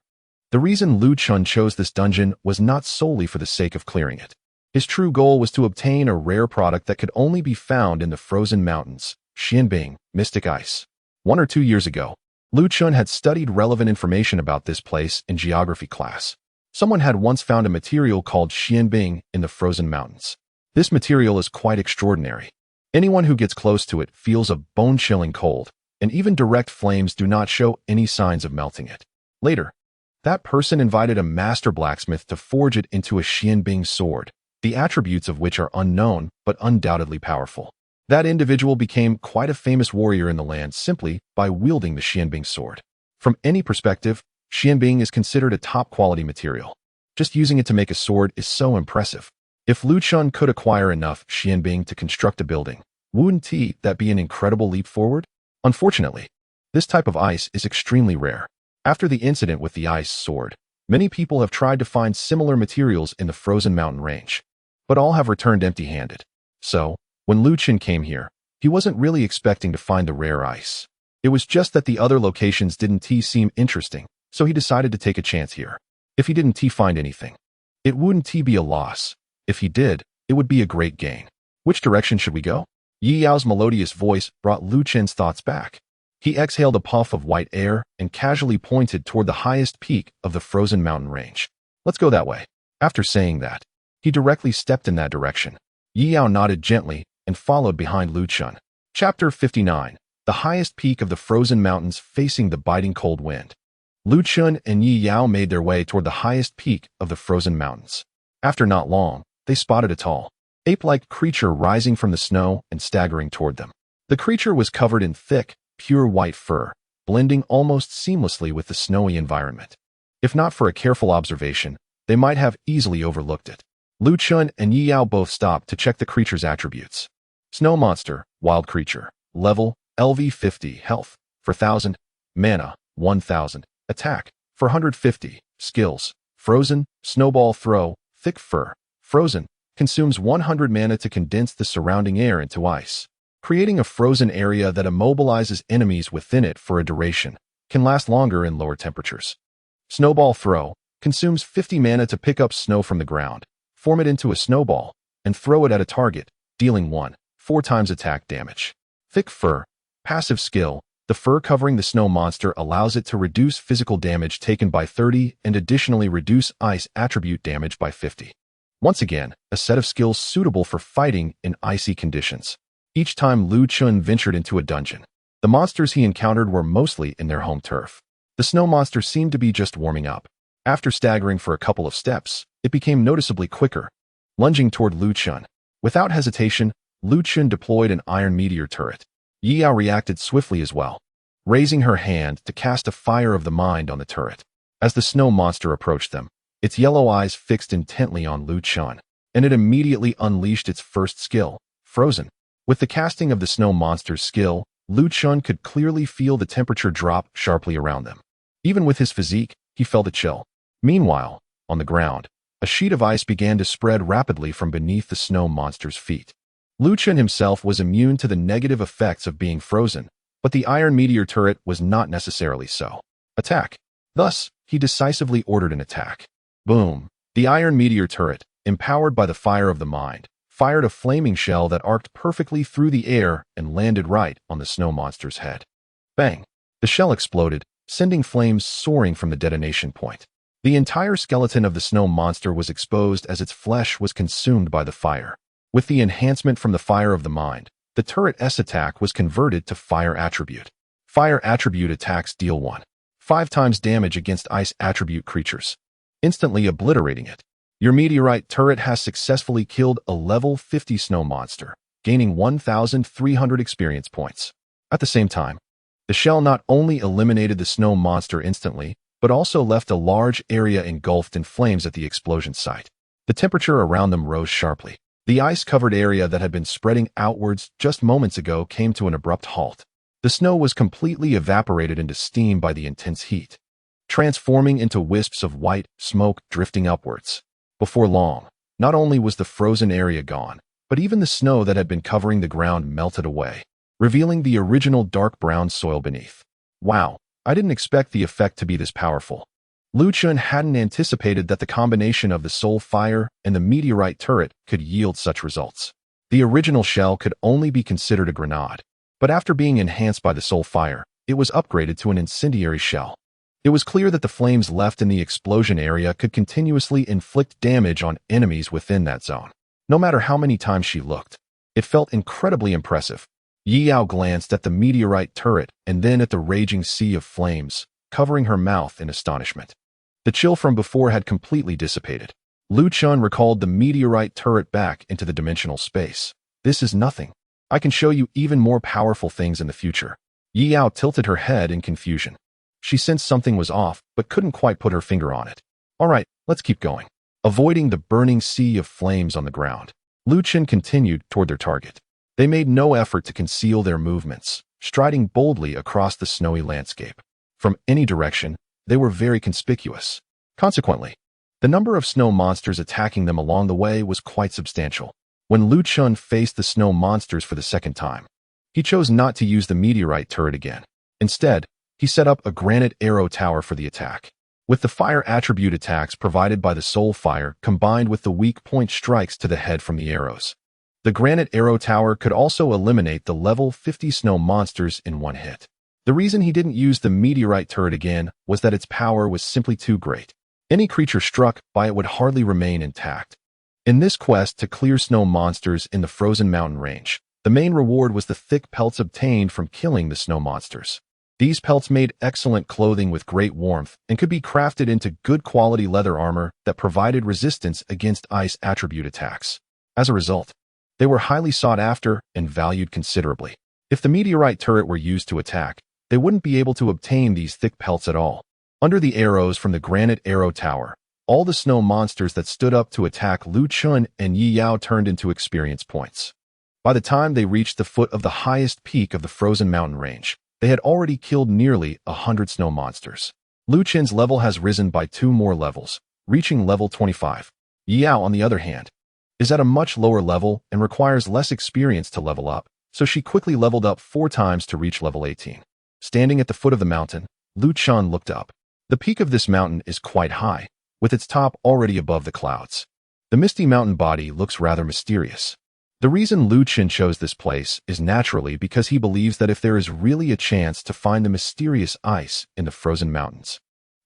the reason Lu Chun chose this dungeon was not solely for the sake of clearing it. His true goal was to obtain a rare product that could only be found in the frozen mountains, Xianbing, Mystic Ice. 1 or 2 years ago, Lu Chun had studied relevant information about this place in geography class. Someone had once found a material called Xianbing in the frozen mountains. This material is quite extraordinary. Anyone who gets close to it feels a bone-chilling cold, and even direct flames do not show any signs of melting it. Later, that person invited a master blacksmith to forge it into a Xianbing sword, the attributes of which are unknown but undoubtedly powerful. That individual became quite a famous warrior in the land simply by wielding the Xianbing sword. From any perspective, Xianbing is considered a top-quality material. Just using it to make a sword is so impressive. If Lu Chun could acquire enough Xianbing to construct a building, wouldn't that be an incredible leap forward? Unfortunately, this type of ice is extremely rare. After the incident with the ice sword, many people have tried to find similar materials in the frozen mountain range, but all have returned empty-handed. So, when Lu Chun came here, he wasn't really expecting to find the rare ice. It was just that the other locations didn't seem interesting, so he decided to take a chance here. If he didn't find anything, it wouldn't be a loss. If he did, it would be a great gain. Which direction should we go? Yi Yao's melodious voice brought Lu Chun's thoughts back. He exhaled a puff of white air and casually pointed toward the highest peak of the frozen mountain range. Let's go that way. After saying that, he directly stepped in that direction. Yi Yao nodded gently and followed behind Lu Chun. Chapter 59. The highest peak of the frozen mountains facing the biting cold wind. Lu Chun and Yi Yao made their way toward the highest peak of the frozen mountains. After not long, they spotted a tall, ape-like creature rising from the snow and staggering toward them. The creature was covered in thick, pure white fur, blending almost seamlessly with the snowy environment. If not for a careful observation, they might have easily overlooked it. Lu Chun and Yi Yao both stopped to check the creature's attributes. Snow monster, wild creature, level, LV 50, health, 4,000, mana, 1,000, attack, 450, skills, frozen, snowball throw, thick fur, frozen, consumes 100 mana to condense the surrounding air into ice, creating a frozen area that immobilizes enemies within it for a duration, can last longer in lower temperatures. Snowball throw, consumes 50 mana to pick up snow from the ground, form it into a snowball, and throw it at a target, dealing 4 times attack damage. Thick fur, passive skill, the fur covering the snow monster allows it to reduce physical damage taken by 30 and additionally reduce ice attribute damage by 50. Once again, a set of skills suitable for fighting in icy conditions. Each time Lu Chun ventured into a dungeon, the monsters he encountered were mostly in their home turf. The snow monster seemed to be just warming up. After staggering for a couple of steps, it became noticeably quicker, lunging toward Lu Chun. Without hesitation, Lu Chun deployed an iron meteor turret. Yi Yao reacted swiftly as well, raising her hand to cast a fire of the mind on the turret. As the snow monster approached them, its yellow eyes fixed intently on Lu Chun, and it immediately unleashed its first skill, Frozen. With the casting of the snow monster's skill, Lu Chun could clearly feel the temperature drop sharply around them. Even with his physique, he felt a chill. Meanwhile, on the ground, a sheet of ice began to spread rapidly from beneath the snow monster's feet. Lu Chun himself was immune to the negative effects of being frozen, but the iron meteor turret was not necessarily so. Attack. Thus, he decisively ordered an attack. Boom. The iron meteor turret, empowered by the fire of the mind, fired a flaming shell that arced perfectly through the air and landed right on the snow monster's head. Bang! The shell exploded, sending flames soaring from the detonation point. The entire skeleton of the snow monster was exposed as its flesh was consumed by the fire. With the enhancement from the fire of the mind, the turret's attack was converted to fire attribute. Fire attribute attacks deal 5 times damage against ice attribute creatures, instantly obliterating it. Your meteorite turret has successfully killed a level 50 snow monster, gaining 1,300 experience points. At the same time, the shell not only eliminated the snow monster instantly, but also left a large area engulfed in flames at the explosion site. The temperature around them rose sharply. The ice-covered area that had been spreading outwards just moments ago came to an abrupt halt. The snow was completely evaporated into steam by the intense heat, transforming into wisps of white smoke drifting upwards. Before long, not only was the frozen area gone, but even the snow that had been covering the ground melted away, revealing the original dark brown soil beneath. Wow, I didn't expect the effect to be this powerful. Lu Chun hadn't anticipated that the combination of the soul fire and the meteorite turret could yield such results. The original shell could only be considered a grenade, but after being enhanced by the soul fire, it was upgraded to an incendiary shell. It was clear that the flames left in the explosion area could continuously inflict damage on enemies within that zone. No matter how many times she looked, it felt incredibly impressive. Yi Yao glanced at the meteorite turret and then at the raging sea of flames, covering her mouth in astonishment. The chill from before had completely dissipated. Lu Chun recalled the meteorite turret back into the dimensional space. This is nothing. I can show you even more powerful things in the future. Yi Yao tilted her head in confusion. She sensed something was off, but couldn't quite put her finger on it. All right, let's keep going. Avoiding the burning sea of flames on the ground, Lu Chun continued toward their target. They made no effort to conceal their movements, striding boldly across the snowy landscape. From any direction, they were very conspicuous. Consequently, the number of snow monsters attacking them along the way was quite substantial. When Chun faced the snow monsters for the second time, he chose not to use the meteorite turret again. Instead, he set up a granite arrow tower for the attack. With the fire attribute attacks provided by the soul fire combined with the weak point strikes to the head from the arrows, the granite arrow tower could also eliminate the level 50 snow monsters in one hit. The reason he didn't use the meteorite turret again was that its power was simply too great. Any creature struck by it would hardly remain intact. In this quest to clear snow monsters in the frozen mountain range, the main reward was the thick pelts obtained from killing the snow monsters. These pelts made excellent clothing with great warmth and could be crafted into good quality leather armor that provided resistance against ice attribute attacks. As a result, they were highly sought after and valued considerably. If the meteorite turret were used to attack, they wouldn't be able to obtain these thick pelts at all. Under the arrows from the granite arrow tower, all the snow monsters that stood up to attack Chun and Yi Yao turned into experience points. By the time they reached the foot of the highest peak of the frozen mountain range, they had already killed nearly 100 snow monsters. Chun's level has risen by 2 more levels, reaching level 25. Yi Yao, on the other hand, is at a much lower level and requires less experience to level up, so she quickly leveled up 4 times to reach level 18. Standing at the foot of the mountain, Chun looked up. The peak of this mountain is quite high, with its top already above the clouds. The misty mountain body looks rather mysterious. The reason Chun chose this place is naturally because he believes that if there is really a chance to find the mysterious ice in the frozen mountains,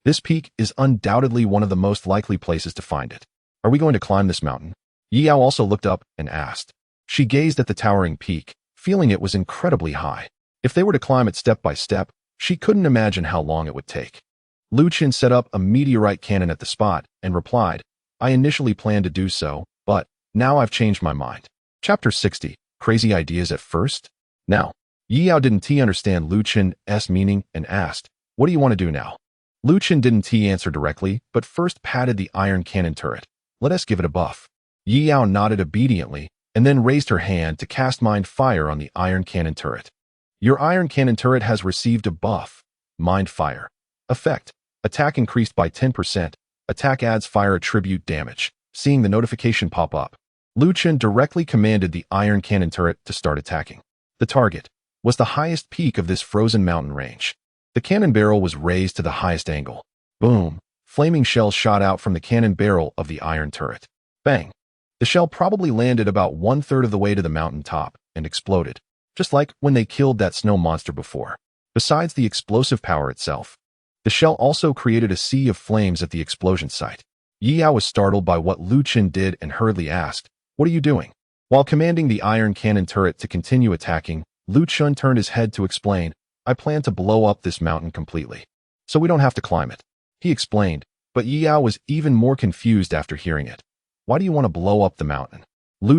this peak is undoubtedly one of the most likely places to find it. Are we going to climb this mountain? Yi Yao also looked up and asked. She gazed at the towering peak, feeling it was incredibly high. If they were to climb it step by step, she couldn't imagine how long it would take. Chun set up a meteorite cannon at the spot and replied, I initially planned to do so, but now I've changed my mind. Chapter 60, Crazy Ideas at First? Now, Yi Yao didn't understand Chun's meaning and asked, what do you want to do now? Chun didn't answer directly, but first patted the iron cannon turret. Let us give it a buff. Yi Yao nodded obediently and then raised her hand to cast Mind Fire on the iron cannon turret. Your iron cannon turret has received a buff. Mind Fire. Effect. Attack increased by 10%. Attack adds fire attribute damage. Seeing the notification pop up, Chun directly commanded the iron cannon turret to start attacking. The target was the highest peak of this frozen mountain range. The cannon barrel was raised to the highest angle. Boom! Flaming shells shot out from the cannon barrel of the iron turret. Bang! The shell probably landed about 1/3 of the way to the mountain top and exploded, just like when they killed that snow monster before. Besides the explosive power itself, the shell also created a sea of flames at the explosion site. Yi Yao was startled by what Chun did and hurriedly asked, what are you doing? While commanding the iron cannon turret to continue attacking, Chun turned his head to explain, I plan to blow up this mountain completely, so we don't have to climb it. He explained, but Yi Yao was even more confused after hearing it. Why do you want to blow up the mountain?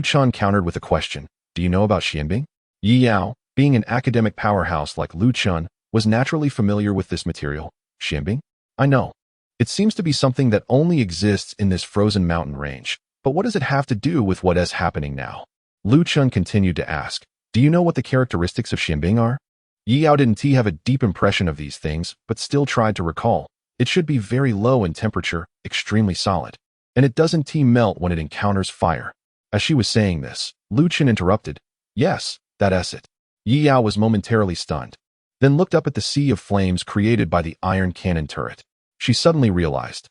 Chun countered with a question, do you know about Xianbing? Yi Yao, being an academic powerhouse like Chun, was naturally familiar with this material. Xianbing? I know. It seems to be something that only exists in this frozen mountain range. But what does it have to do with what is happening now? Chun continued to ask, do you know what the characteristics of Xianbing are? Yi Yao didn't have a deep impression of these things, but still tried to recall. It should be very low in temperature, extremely solid, and it doesn't melt when it encounters fire. As she was saying this, Chun interrupted, yes, that's it. Yi Yao was momentarily stunned, then looked up at the sea of flames created by the iron cannon turret. She suddenly realized,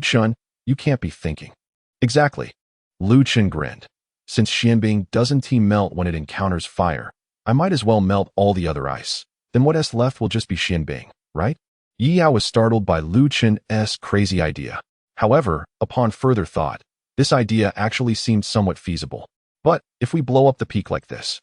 Chun, you can't be thinking. Exactly. Chun grinned. Since Xianbing doesn't melt when it encounters fire, I might as well melt all the other ice. Then what's left will just be Xianbing, right? Yi Yao was startled by Chun's crazy idea. However, upon further thought, this idea actually seemed somewhat feasible. But if we blow up the peak like this,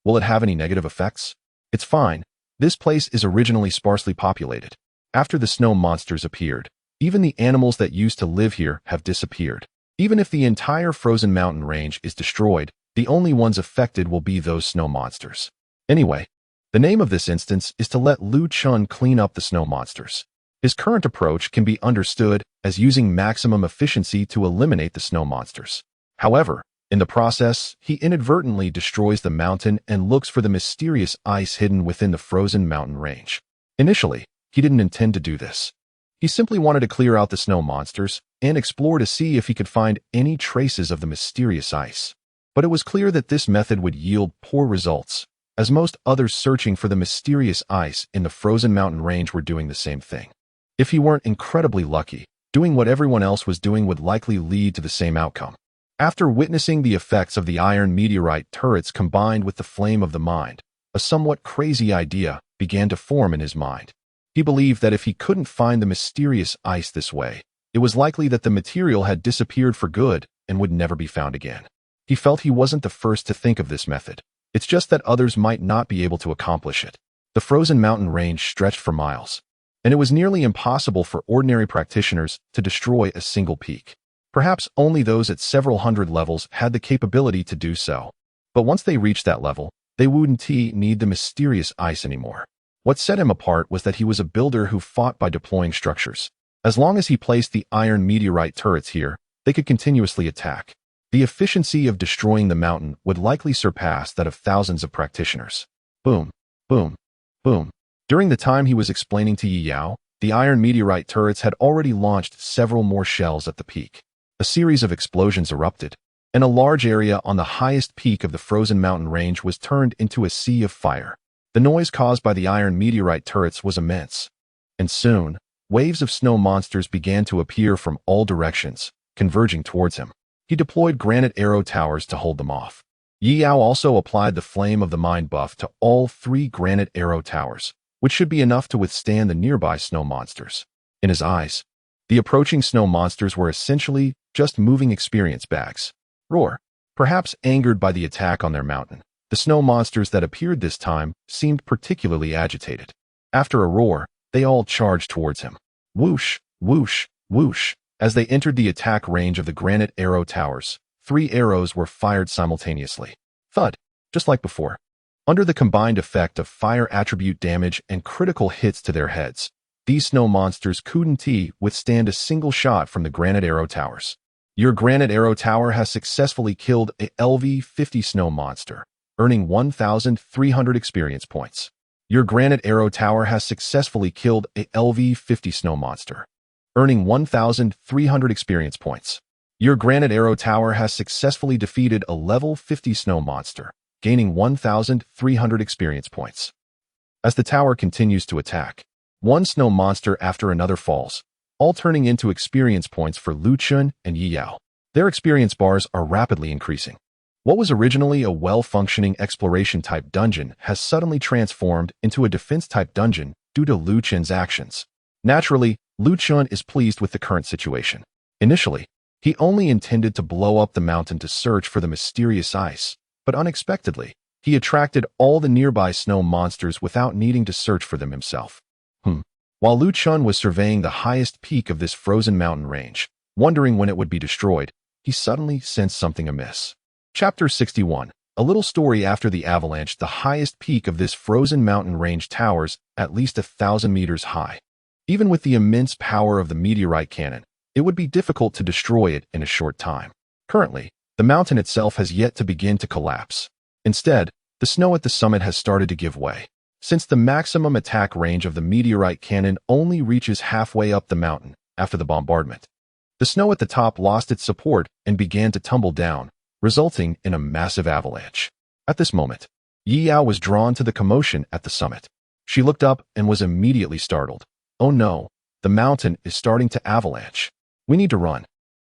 will it have any negative effects? It's fine. This place is originally sparsely populated. After the snow monsters appeared, even the animals that used to live here have disappeared. Even if the entire frozen mountain range is destroyed, the only ones affected will be those snow monsters. Anyway, the name of this instance is to let Chun clean up the snow monsters. His current approach can be understood as using maximum efficiency to eliminate the snow monsters. However, In the process, he inadvertently destroys the mountain and looks for the mysterious ice hidden within the frozen mountain range. Initially, he didn't intend to do this. He simply wanted to clear out the snow monsters and explore to see if he could find any traces of the mysterious ice. But it was clear that this method would yield poor results, as most others searching for the mysterious ice in the frozen mountain range were doing the same thing. If he weren't incredibly lucky, doing what everyone else was doing would likely lead to the same outcome. After witnessing the effects of the iron meteorite turrets combined with the flame of the mind, a somewhat crazy idea began to form in his mind. He believed that if he couldn't find the mysterious ice this way, it was likely that the material had disappeared for good and would never be found again. He felt he wasn't the first to think of this method. It's just that others might not be able to accomplish it. The frozen mountain range stretched for miles, and it was nearly impossible for ordinary practitioners to destroy a single peak. Perhaps only those at several hundred levels had the capability to do so. But once they reached that level, they wouldn't need the mysterious ice anymore. What set him apart was that he was a builder who fought by deploying structures. As long as he placed the iron meteorite turrets here, they could continuously attack. The efficiency of destroying the mountain would likely surpass that of thousands of practitioners. Boom, boom, boom. During the time he was explaining to Yi Yao, the iron meteorite turrets had already launched several more shells at the peak. A series of explosions erupted, and a large area on the highest peak of the frozen mountain range was turned into a sea of fire. The noise caused by the iron meteorite turrets was immense, and soon, waves of snow monsters began to appear from all directions, converging towards him. He deployed granite arrow towers to hold them off. Yi Yao also applied the flame of the mind buff to all 3 granite arrow towers, which should be enough to withstand the nearby snow monsters. In his eyes, the approaching snow monsters were essentially just moving experience bags. Roar. Perhaps angered by the attack on their mountain, the snow monsters that appeared this time seemed particularly agitated. After a roar, they all charged towards him. Whoosh, whoosh, whoosh. As they entered the attack range of the granite arrow towers, 3 arrows were fired simultaneously. Thud, just like before. Under the combined effect of fire attribute damage and critical hits to their heads, these snow monsters couldn't withstand a single shot from the granite arrow towers. Your granite arrow tower has successfully killed a LV-50 snow monster, earning 1,300 experience points. Your granite arrow tower has successfully killed a LV-50 snow monster, earning 1,300 experience points. Your granite arrow tower has successfully defeated a level 50 snow monster, gaining 1,300 experience points. As the tower continues to attack, one snow monster after another falls, all turning into experience points for Chun and Yi Yao. Their experience bars are rapidly increasing. What was originally a well-functioning exploration-type dungeon has suddenly transformed into a defense-type dungeon due to Chun's actions. Naturally, Chun is pleased with the current situation. Initially, he only intended to blow up the mountain to search for the mysterious ice, but unexpectedly, he attracted all the nearby snow monsters without needing to search for them himself. While Chun was surveying the highest peak of this frozen mountain range, wondering when it would be destroyed, he suddenly sensed something amiss. Chapter 61. A little story after the avalanche. The highest peak of this frozen mountain range towers at least 1,000 meters high. Even with the immense power of the meteorite cannon, it would be difficult to destroy it in a short time. Currently, the mountain itself has yet to begin to collapse. Instead, the snow at the summit has started to give way. Since the maximum attack range of the meteorite cannon only reaches halfway up the mountain after the bombardment, the snow at the top lost its support and began to tumble down, resulting in a massive avalanche. At this moment, Yi Yao was drawn to the commotion at the summit. She looked up and was immediately startled. Oh no, the mountain is starting to avalanche. We need to run.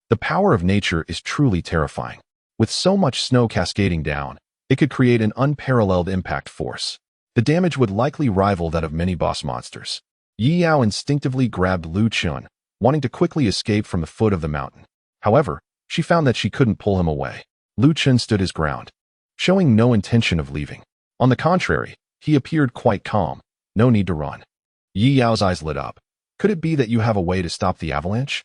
The power of nature is truly terrifying. With so much snow cascading down, it could create an unparalleled impact force. The damage would likely rival that of many boss monsters. Yi Yao instinctively grabbed Chun, wanting to quickly escape from the foot of the mountain. However, she found that she couldn't pull him away. Chun stood his ground, showing no intention of leaving. On the contrary, he appeared quite calm. No need to run. Yi Yao's eyes lit up. Could it be that you have a way to stop the avalanche?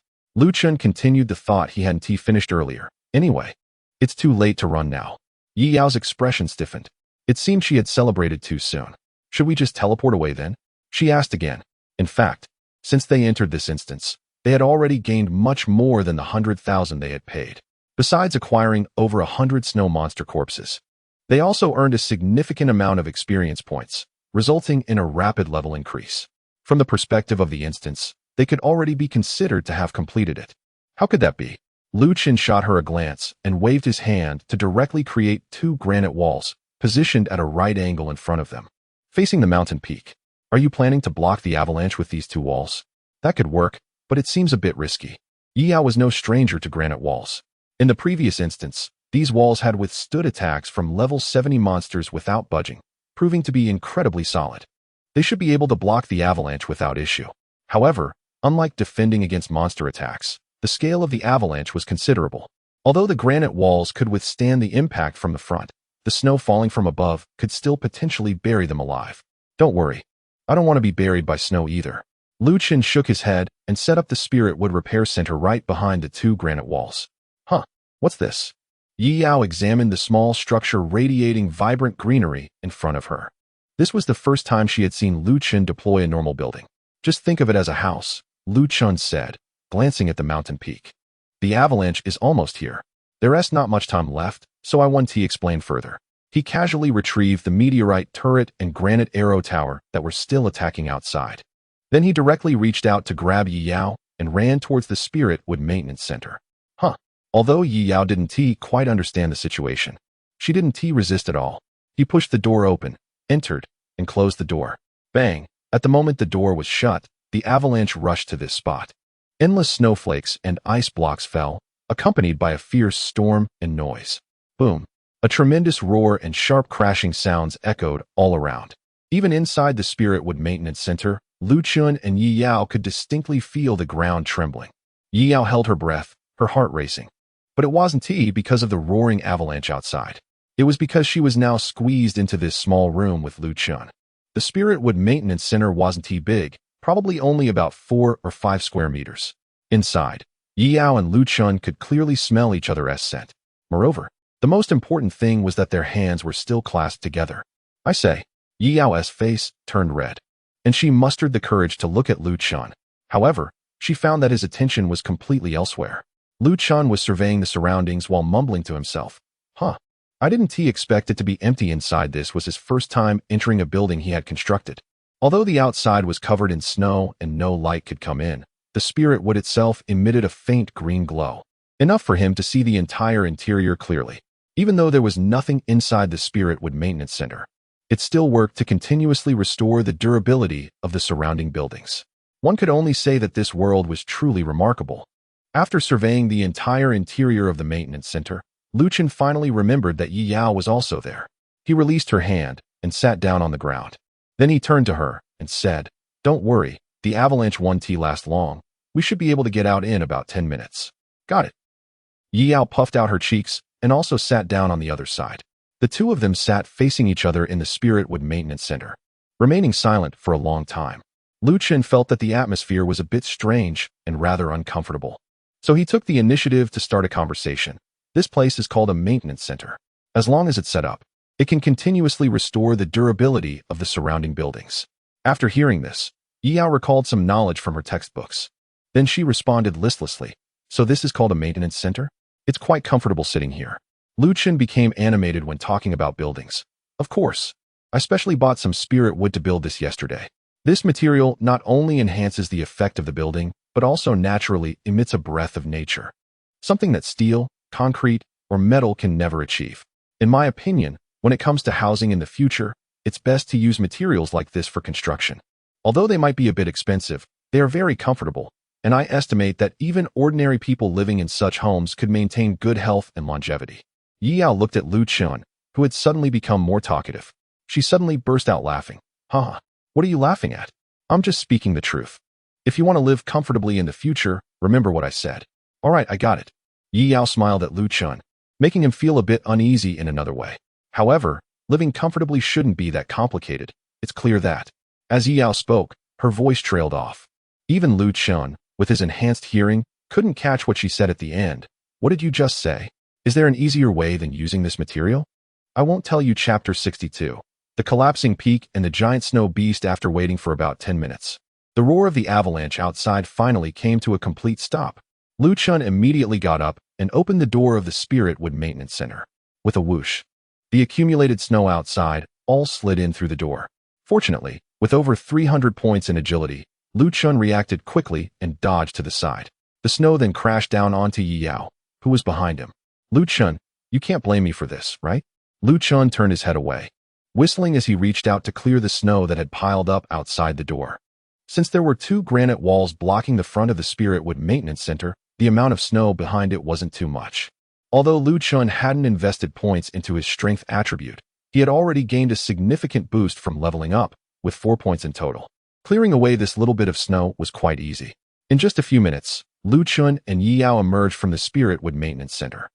Chun continued the thought he hadn't finished earlier. Anyway, it's too late to run now. Yi Yao's expression stiffened. It seemed she had celebrated too soon. Should we just teleport away then? She asked again. In fact, since they entered this instance, they had already gained much more than the 100,000 they had paid. besides acquiring over 100 snow monster corpses. They also earned a significant amount of experience points, resulting in a rapid level increase. From the perspective of the instance, they could already be considered to have completed it. How could that be? Lu Qin shot her a glance and waved his hand to directly create 2 granite walls, positioned at a right angle in front of them, facing the mountain peak. Are you planning to block the avalanche with these 2 walls? That could work, but it seems a bit risky. Yao was no stranger to granite walls. In the previous instance, these walls had withstood attacks from level 70 monsters without budging, proving to be incredibly solid. They should be able to block the avalanche without issue. However, unlike defending against monster attacks, the scale of the avalanche was considerable. Although the granite walls could withstand the impact from the front, the snow falling from above could still potentially bury them alive. Don't worry. I don't want to be buried by snow either. Lu Qin shook his head and set up the Spirit Wood Repair Center right behind the 2 granite walls. Huh, what's this? Yao examined the small structure radiating vibrant greenery in front of her. This was the first time she had seen Lu Qin deploy a normal building. Just think of it as a house, Lu Qin said, glancing at the mountain peak. The avalanche is almost here. There's not much time left, so I want to explain further. He casually retrieved the meteorite turret and granite arrow tower that were still attacking outside. Then he directly reached out to grab Yao and ran towards the Spirit Wood Maintenance Center. Although Yao didn't quite understand the situation, she didn't resist at all. He pushed the door open, entered, and closed the door. Bang! At the moment the door was shut, the avalanche rushed to this spot. Endless snowflakes and ice blocks fell, accompanied by a fierce storm and noise. Boom! A tremendous roar and sharp crashing sounds echoed all around. Even inside the Spirit Wood Maintenance Center, Lu Qin and Yao could distinctly feel the ground trembling. Yao held her breath, her heart racing. But it wasn't because of the roaring avalanche outside. It was because she was now squeezed into this small room with Lu Qin. The Spirit Wood Maintenance Center wasn't big, probably only about 4 or 5 square meters. Inside, Yao and Lu Qin could clearly smell each other's scent. Moreover, the most important thing was that their hands were still clasped together. I say, Yao's face turned red, and she mustered the courage to look at Lu Qin. However, she found that his attention was completely elsewhere. Lu Qin was surveying the surroundings while mumbling to himself. I didn't expect it to be empty inside. This was his first time entering a building he had constructed. Although the outside was covered in snow and no light could come in, the Spirit Wood itself emitted a faint green glow, enough for him to see the entire interior clearly. Even though there was nothing inside the Spirit Wood Maintenance Center, it still worked to continuously restore the durability of the surrounding buildings. One could only say that this world was truly remarkable. After surveying the entire interior of the maintenance center, Lu Qin finally remembered that Yao was also there. He released her hand and sat down on the ground. Then he turned to her and said, "Don't worry, the avalanche won't last long. We should be able to get out in about 10 minutes. Got it." Yao puffed out her cheeks and also sat down on the other side. The 2 of them sat facing each other in the Spirit Wood Maintenance Center, remaining silent for a long time. Lu Qin felt that the atmosphere was a bit strange and rather uncomfortable. So he took the initiative to start a conversation. This place is called a maintenance center. As long as it's set up, it can continuously restore the durability of the surrounding buildings. After hearing this, Yao recalled some knowledge from her textbooks. Then she responded listlessly, "So this is called a maintenance center? It's quite comfortable sitting here." Lu Qin became animated when talking about buildings. "Of course. I specially bought some spirit wood to build this yesterday. This material not only enhances the effect of the building, but also naturally emits a breath of nature. Something that steel, concrete, or metal can never achieve. In my opinion, when it comes to housing in the future, it's best to use materials like this for construction. Although they might be a bit expensive, they are very comfortable, and I estimate that even ordinary people living in such homes could maintain good health and longevity." Yao looked at Lu Qin, who had suddenly become more talkative. She suddenly burst out laughing. What are you laughing at? I'm just speaking the truth. If you want to live comfortably in the future, remember what I said. All right, I got it." Yao smiled at Lu Qin, making him feel a bit uneasy in another way. However, living comfortably shouldn't be that complicated. It's clear that. As Yao spoke, her voice trailed off. Even Lu Qin, with his enhanced hearing, couldn't catch what she said at the end. "What did you just say? Is there an easier way than using this material?" "I won't tell you." Chapter 62. The collapsing peak and the giant snow beast. After waiting for about 10 minutes, the roar of the avalanche outside finally came to a complete stop. Lu Qin immediately got up and opened the door of the Spirit Wood Maintenance Center. With a whoosh, the accumulated snow outside all slid in through the door. Fortunately, with over 300 points in agility, Chun reacted quickly and dodged to the side. The snow then crashed down onto Yao, who was behind him. Chun, you can't blame me for this, right? Chun turned his head away, whistling as he reached out to clear the snow that had piled up outside the door. Since there were 2 granite walls blocking the front of the Spirit Wood Maintenance Center, the amount of snow behind it wasn't too much. Although Chun hadn't invested points into his strength attribute, he had already gained a significant boost from leveling up, with 4 points in total. Clearing away this little bit of snow was quite easy. In just a few minutes, Chun and Yao emerged from the Spirit Wood Maintenance Center.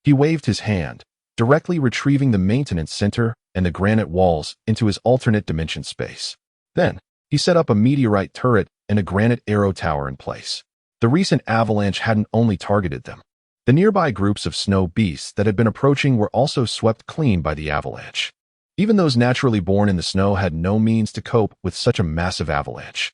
He waved his hand, directly retrieving the maintenance center and the granite walls into his alternate dimension space. Then, he set up a meteorite turret and a granite arrow tower in place. The recent avalanche hadn't only targeted them. The nearby groups of snow beasts that had been approaching were also swept clean by the avalanche. Even those naturally born in the snow had no means to cope with such a massive avalanche.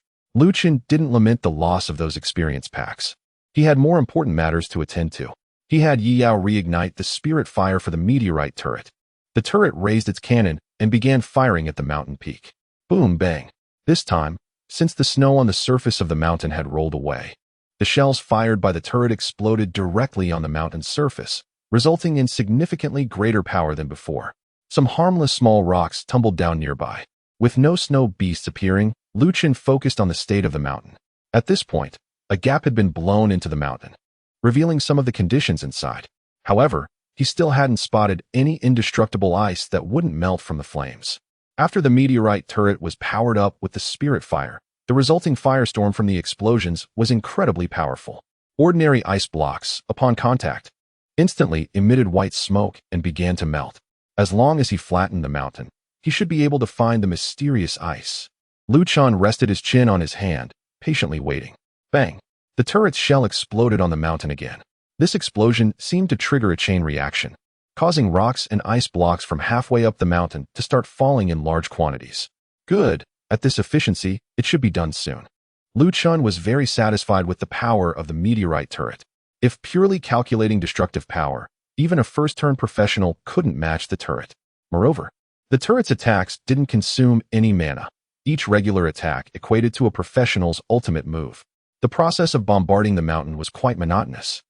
Chun didn't lament the loss of those experience packs. He had more important matters to attend to. He had Yao reignite the spirit fire for the meteorite turret. The turret raised its cannon and began firing at the mountain peak. Boom, bang. This time, since the snow on the surface of the mountain had rolled away, the shells fired by the turret exploded directly on the mountain's surface, resulting in significantly greater power than before. Some harmless small rocks tumbled down nearby. With no snow beasts appearing, Chun focused on the state of the mountain. At this point, a gap had been blown into the mountain, revealing some of the conditions inside. However, he still hadn't spotted any indestructible ice that wouldn't melt from the flames. After the meteorite turret was powered up with the spirit fire, the resulting firestorm from the explosions was incredibly powerful. Ordinary ice blocks, upon contact, instantly emitted white smoke and began to melt. As long as he flattened the mountain, he should be able to find the mysterious ice. Chun rested his chin on his hand, patiently waiting. Bang! The turret's shell exploded on the mountain again. This explosion seemed to trigger a chain reaction, causing rocks and ice blocks from halfway up the mountain to start falling in large quantities. Good. At this efficiency, it should be done soon. Chun was very satisfied with the power of the meteorite turret. If purely calculating destructive power, even a first-turn professional couldn't match the turret. Moreover, the turret's attacks didn't consume any mana. Each regular attack equated to a professional's ultimate move. The process of bombarding the mountain was quite monotonous.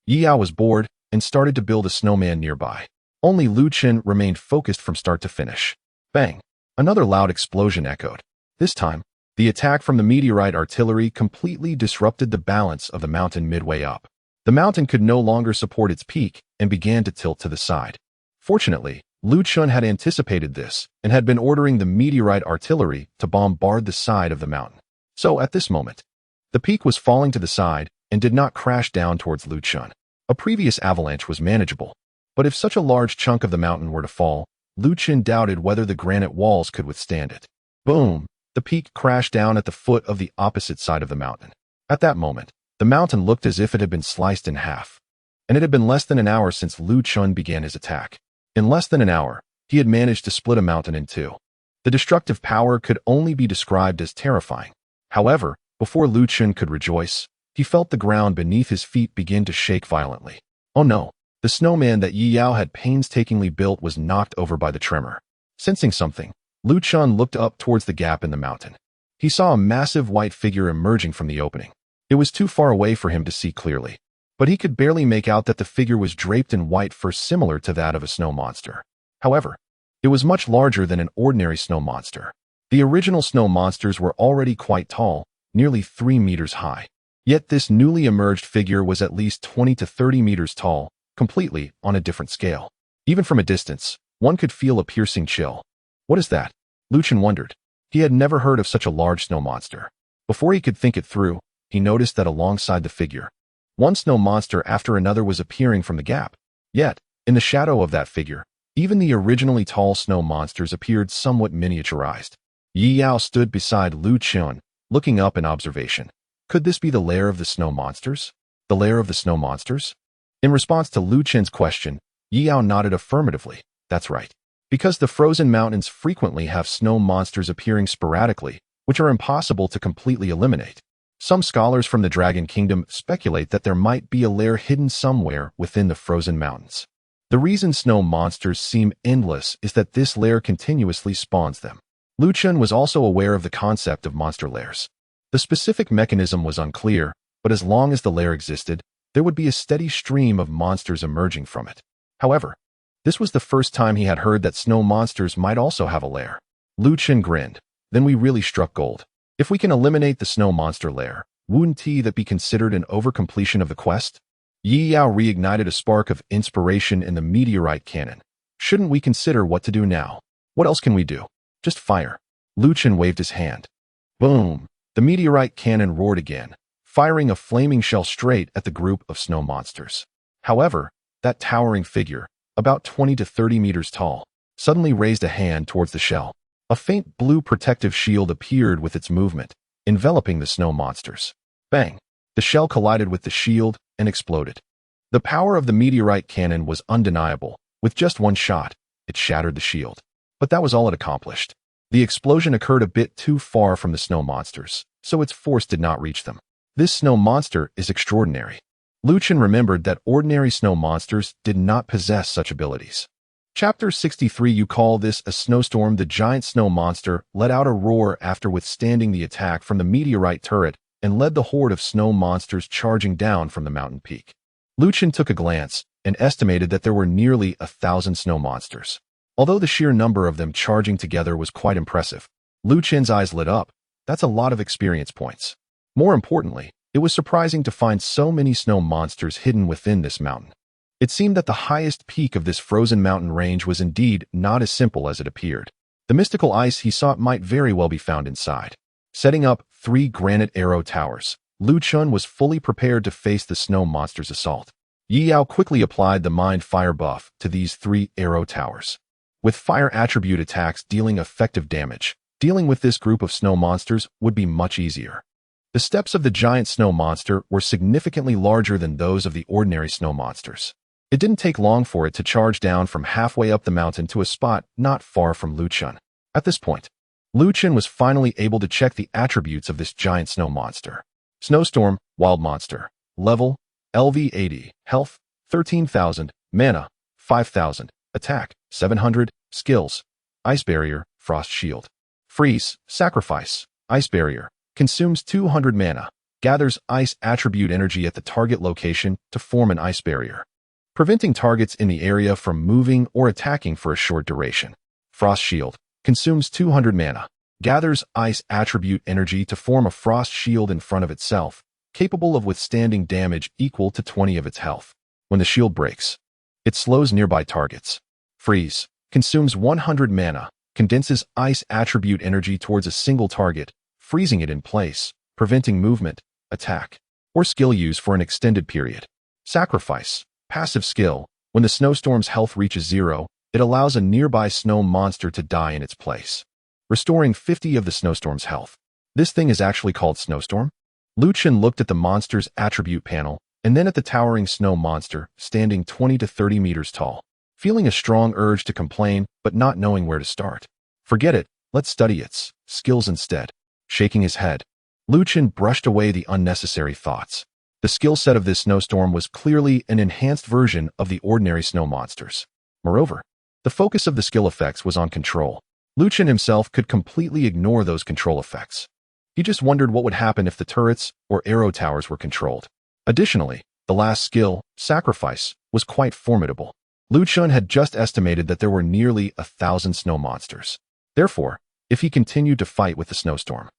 Yao was bored and started to build a snowman nearby. Only Chun remained focused from start to finish. Bang! Another loud explosion echoed. This time, the attack from the meteorite artillery completely disrupted the balance of the mountain midway up. The mountain could no longer support its peak and began to tilt to the side. Fortunately, Chun had anticipated this and had been ordering the meteorite artillery to bombard the side of the mountain. So at this moment, the peak was falling to the side and did not crash down towards Chun. A previous avalanche was manageable, but if such a large chunk of the mountain were to fall, Chun doubted whether the granite walls could withstand it. Boom! The peak crashed down at the foot of the opposite side of the mountain. At that moment, the mountain looked as if it had been sliced in half, and it had been less than an hour since Chun began his attack. In less than an hour, he had managed to split a mountain in two. The destructive power could only be described as terrifying. However, before Chun could rejoice, he felt the ground beneath his feet begin to shake violently. Oh no! The snowman that Yao had painstakingly built was knocked over by the tremor. Sensing something, Chun looked up towards the gap in the mountain. He saw a massive white figure emerging from the opening. It was too far away for him to see clearly, but he could barely make out that the figure was draped in white fur similar to that of a snow monster. However, it was much larger than an ordinary snow monster. The original snow monsters were already quite tall, nearly 3 meters high. Yet this newly emerged figure was at least 20 to 30 meters tall, completely on a different scale. Even from a distance, one could feel a piercing chill. What is that? Chun wondered. He had never heard of such a large snow monster. Before he could think it through, he noticed that alongside the figure, one snow monster after another was appearing from the gap. Yet, in the shadow of that figure, even the originally tall snow monsters appeared somewhat miniaturized. Yao stood beside Chun, looking up in observation. Could this be the lair of the snow monsters? The lair of the snow monsters? In response to Chun's question, Yao nodded affirmatively. That's right. Because the frozen mountains frequently have snow monsters appearing sporadically, which are impossible to completely eliminate. Some scholars from the Dragon Kingdom speculate that there might be a lair hidden somewhere within the frozen mountains. The reason snow monsters seem endless is that this lair continuously spawns them. Chun was also aware of the concept of monster lairs. The specific mechanism was unclear, but as long as the lair existed, there would be a steady stream of monsters emerging from it. However, this was the first time he had heard that snow monsters might also have a lair. Chun grinned. Then we really struck gold. If we can eliminate the snow monster lair, wouldn't that be considered an overcompletion of the quest? Yi Yao reignited a spark of inspiration in the meteorite cannon. Shouldn't we consider what to do now? What else can we do? Just fire. Chun waved his hand. Boom! The meteorite cannon roared again, firing a flaming shell straight at the group of snow monsters. However, that towering figure, about 20 to 30 meters tall, suddenly raised a hand towards the shell. A faint blue protective shield appeared with its movement, enveloping the snow monsters. Bang! The shell collided with the shield and exploded. The power of the meteorite cannon was undeniable. With just one shot, it shattered the shield. But that was all it accomplished. The explosion occurred a bit too far from the snow monsters, so its force did not reach them. This snow monster is extraordinary. Chun remembered that ordinary snow monsters did not possess such abilities. Chapter 63. You call this a snowstorm? The giant snow monster let out a roar after withstanding the attack from the meteorite turret and led the horde of snow monsters charging down from the mountain peak. Chun took a glance and estimated that there were nearly 1,000 snow monsters. Although the sheer number of them charging together was quite impressive, Chun's eyes lit up. That's a lot of experience points. More importantly, it was surprising to find so many snow monsters hidden within this mountain. It seemed that the highest peak of this frozen mountain range was indeed not as simple as it appeared. The mystical ice he sought might very well be found inside. Setting up 3 granite arrow towers, Chun was fully prepared to face the snow monster's assault. Yi Yao quickly applied the mind fire buff to these 3 arrow towers. With fire attribute attacks dealing effective damage, dealing with this group of snow monsters would be much easier. The steps of the giant snow monster were significantly larger than those of the ordinary snow monsters. It didn't take long for it to charge down from halfway up the mountain to a spot not far from Chun. At this point, Chun was finally able to check the attributes of this giant snow monster. Snowstorm, Wild Monster. Level, LV 80. Health, 13,000. Mana, 5,000. Attack, 700. Skills, Ice Barrier, Frost Shield. Freeze, Sacrifice, Ice Barrier. Consumes 200 mana. Gathers ice attribute energy at the target location to form an ice barrier, preventing targets in the area from moving or attacking for a short duration. Frost Shield. Consumes 200 mana. Gathers ice attribute energy to form a frost shield in front of itself, capable of withstanding damage equal to 20 of its health. When the shield breaks, it slows nearby targets. Freeze. Consumes 100 mana. Condenses ice attribute energy towards a single target, freezing it in place, preventing movement, attack, or skill use for an extended period. Sacrifice. Passive skill. When the snowstorm's health reaches 0, it allows a nearby snow monster to die in its place, restoring 50 of the snowstorm's health. This thing is actually called Snowstorm? Chun looked at the monster's attribute panel and then at the towering snow monster standing 20 to 30 meters tall, feeling a strong urge to complain but not knowing where to start. Forget it, let's study its skills instead. Shaking his head, Chun brushed away the unnecessary thoughts. The skill set of this snowstorm was clearly an enhanced version of the ordinary snow monsters. Moreover, the focus of the skill effects was on control. Chun himself could completely ignore those control effects. He just wondered what would happen if the turrets or arrow towers were controlled. Additionally, the last skill, Sacrifice, was quite formidable. Chun had just estimated that there were nearly 1,000 snow monsters. Therefore, if he continued to fight with the snowstorm,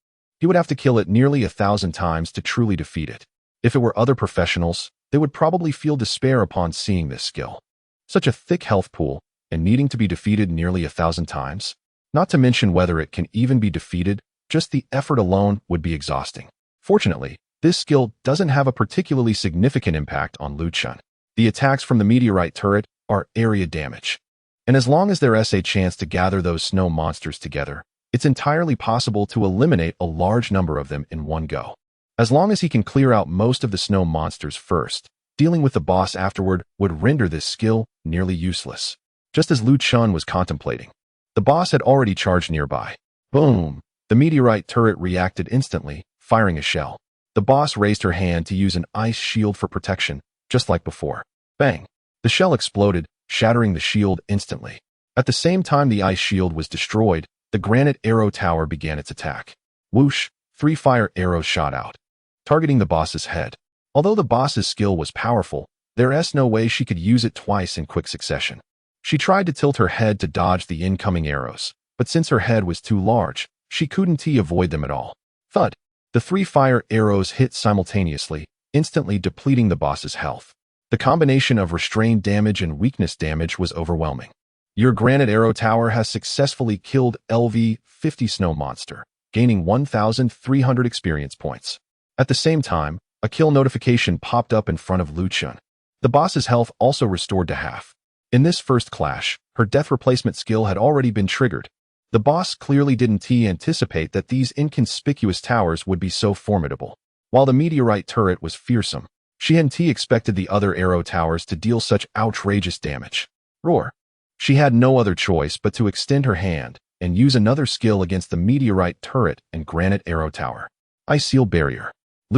he would have to kill it nearly 1,000 times to truly defeat it. If it were other professionals, they would probably feel despair upon seeing this skill. Such a thick health pool, and needing to be defeated nearly 1,000 times? Not to mention whether it can even be defeated, just the effort alone would be exhausting. Fortunately, this skill doesn't have a particularly significant impact on Chun. The attacks from the meteorite turret are area damage. And as long as there is a chance to gather those snow monsters together, it's entirely possible to eliminate a large number of them in one go. As long as he can clear out most of the snow monsters first, dealing with the boss afterward would render this skill nearly useless. Just as Chun was contemplating, the boss had already charged nearby. Boom! The meteorite turret reacted instantly, firing a shell. The boss raised her hand to use an ice shield for protection, just like before. Bang! The shell exploded, shattering the shield instantly. At the same time the ice shield was destroyed, the granite arrow tower began its attack. Whoosh! 3 fire arrows shot out, targeting the boss's head. Although the boss's skill was powerful, there's no way she could use it twice in quick succession. She tried to tilt her head to dodge the incoming arrows, but since her head was too large, she couldn't avoid them at all. Thud! The 3 fire arrows hit simultaneously, instantly depleting the boss's health. The combination of restrained damage and weakness damage was overwhelming. Your granite arrow tower has successfully killed LV-50 Snow Monster, gaining 1,300 experience points. At the same time, a kill notification popped up in front of Chun. The boss's health also restored to half. In this first clash, her death replacement skill had already been triggered. The boss clearly didn't anticipate that these inconspicuous towers would be so formidable. While the meteorite turret was fearsome, she hadn't expected the other arrow towers to deal such outrageous damage. Roar! She had no other choice but to extend her hand and use another skill against the meteorite turret and granite arrow tower. Ice Seal Barrier.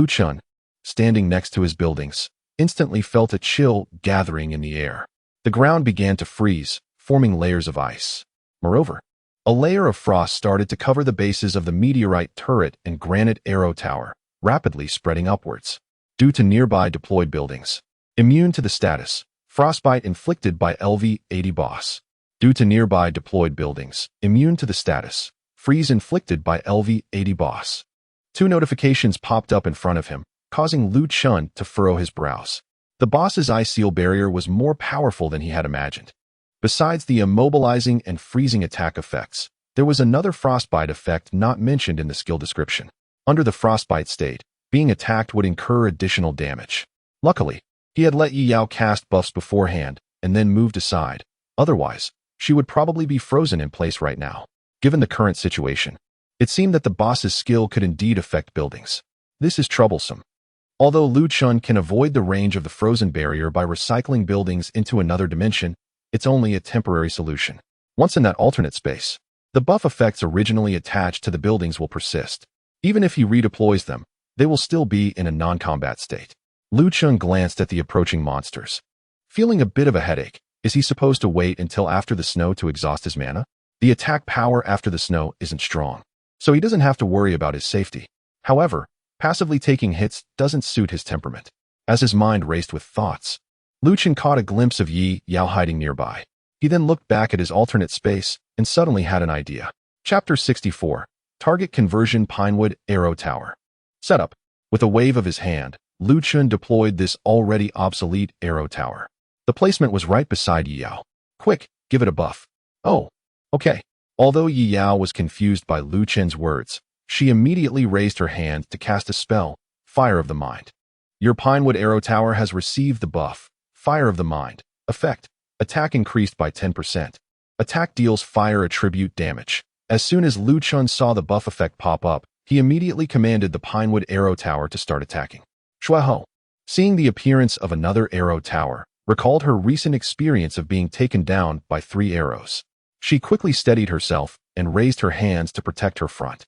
Chun, standing next to his buildings, instantly felt a chill gathering in the air. The ground began to freeze, forming layers of ice. Moreover, a layer of frost started to cover the bases of the meteorite turret and granite arrow tower, rapidly spreading upwards. Due to nearby deployed buildings. Immune to the status. Frostbite inflicted by LV-80 boss. Due to nearby deployed buildings. Immune to the status. Freeze inflicted by LV-80 boss. 2 notifications popped up in front of him, causing Chun to furrow his brows. The boss's Ice Seal Barrier was more powerful than he had imagined. Besides the immobilizing and freezing attack effects, there was another frostbite effect not mentioned in the skill description. Under the frostbite state, being attacked would incur additional damage. Luckily, he had let Yi Yao cast buffs beforehand and then moved aside. Otherwise, she would probably be frozen in place right now. Given the current situation, it seemed that the boss's skill could indeed affect buildings. This is troublesome. Although Chun can avoid the range of the frozen barrier by recycling buildings into another dimension, it's only a temporary solution. Once in that alternate space, the buff effects originally attached to the buildings will persist. Even if he redeploys them, they will still be in a non-combat state. Chun glanced at the approaching monsters. Feeling a bit of a headache, is he supposed to wait until after the snow to exhaust his mana? The attack power after the snow isn't strong, so he doesn't have to worry about his safety. However, passively taking hits doesn't suit his temperament. As his mind raced with thoughts, Chun caught a glimpse of Yi Yao hiding nearby. He then looked back at his alternate space and suddenly had an idea. Chapter 64. Target Conversion Pinewood Arrow Tower. Setup. With a wave of his hand, Chun deployed this already obsolete arrow tower. The placement was right beside Yi Yao. Quick, give it a buff. Oh, okay. Although Yi Yao was confused by Chun's words, she immediately raised her hand to cast a spell, Fire of the Mind. Your Pinewood Arrow Tower has received the buff, Fire of the Mind. Effect. Attack increased by 10%. Attack deals fire attribute damage. As soon as Chun saw the buff effect pop up, he immediately commanded the Pinewood Arrow Tower to start attacking. Shuaho, seeing the appearance of another arrow tower, recalled her recent experience of being taken down by 3 arrows. She quickly steadied herself and raised her hands to protect her front.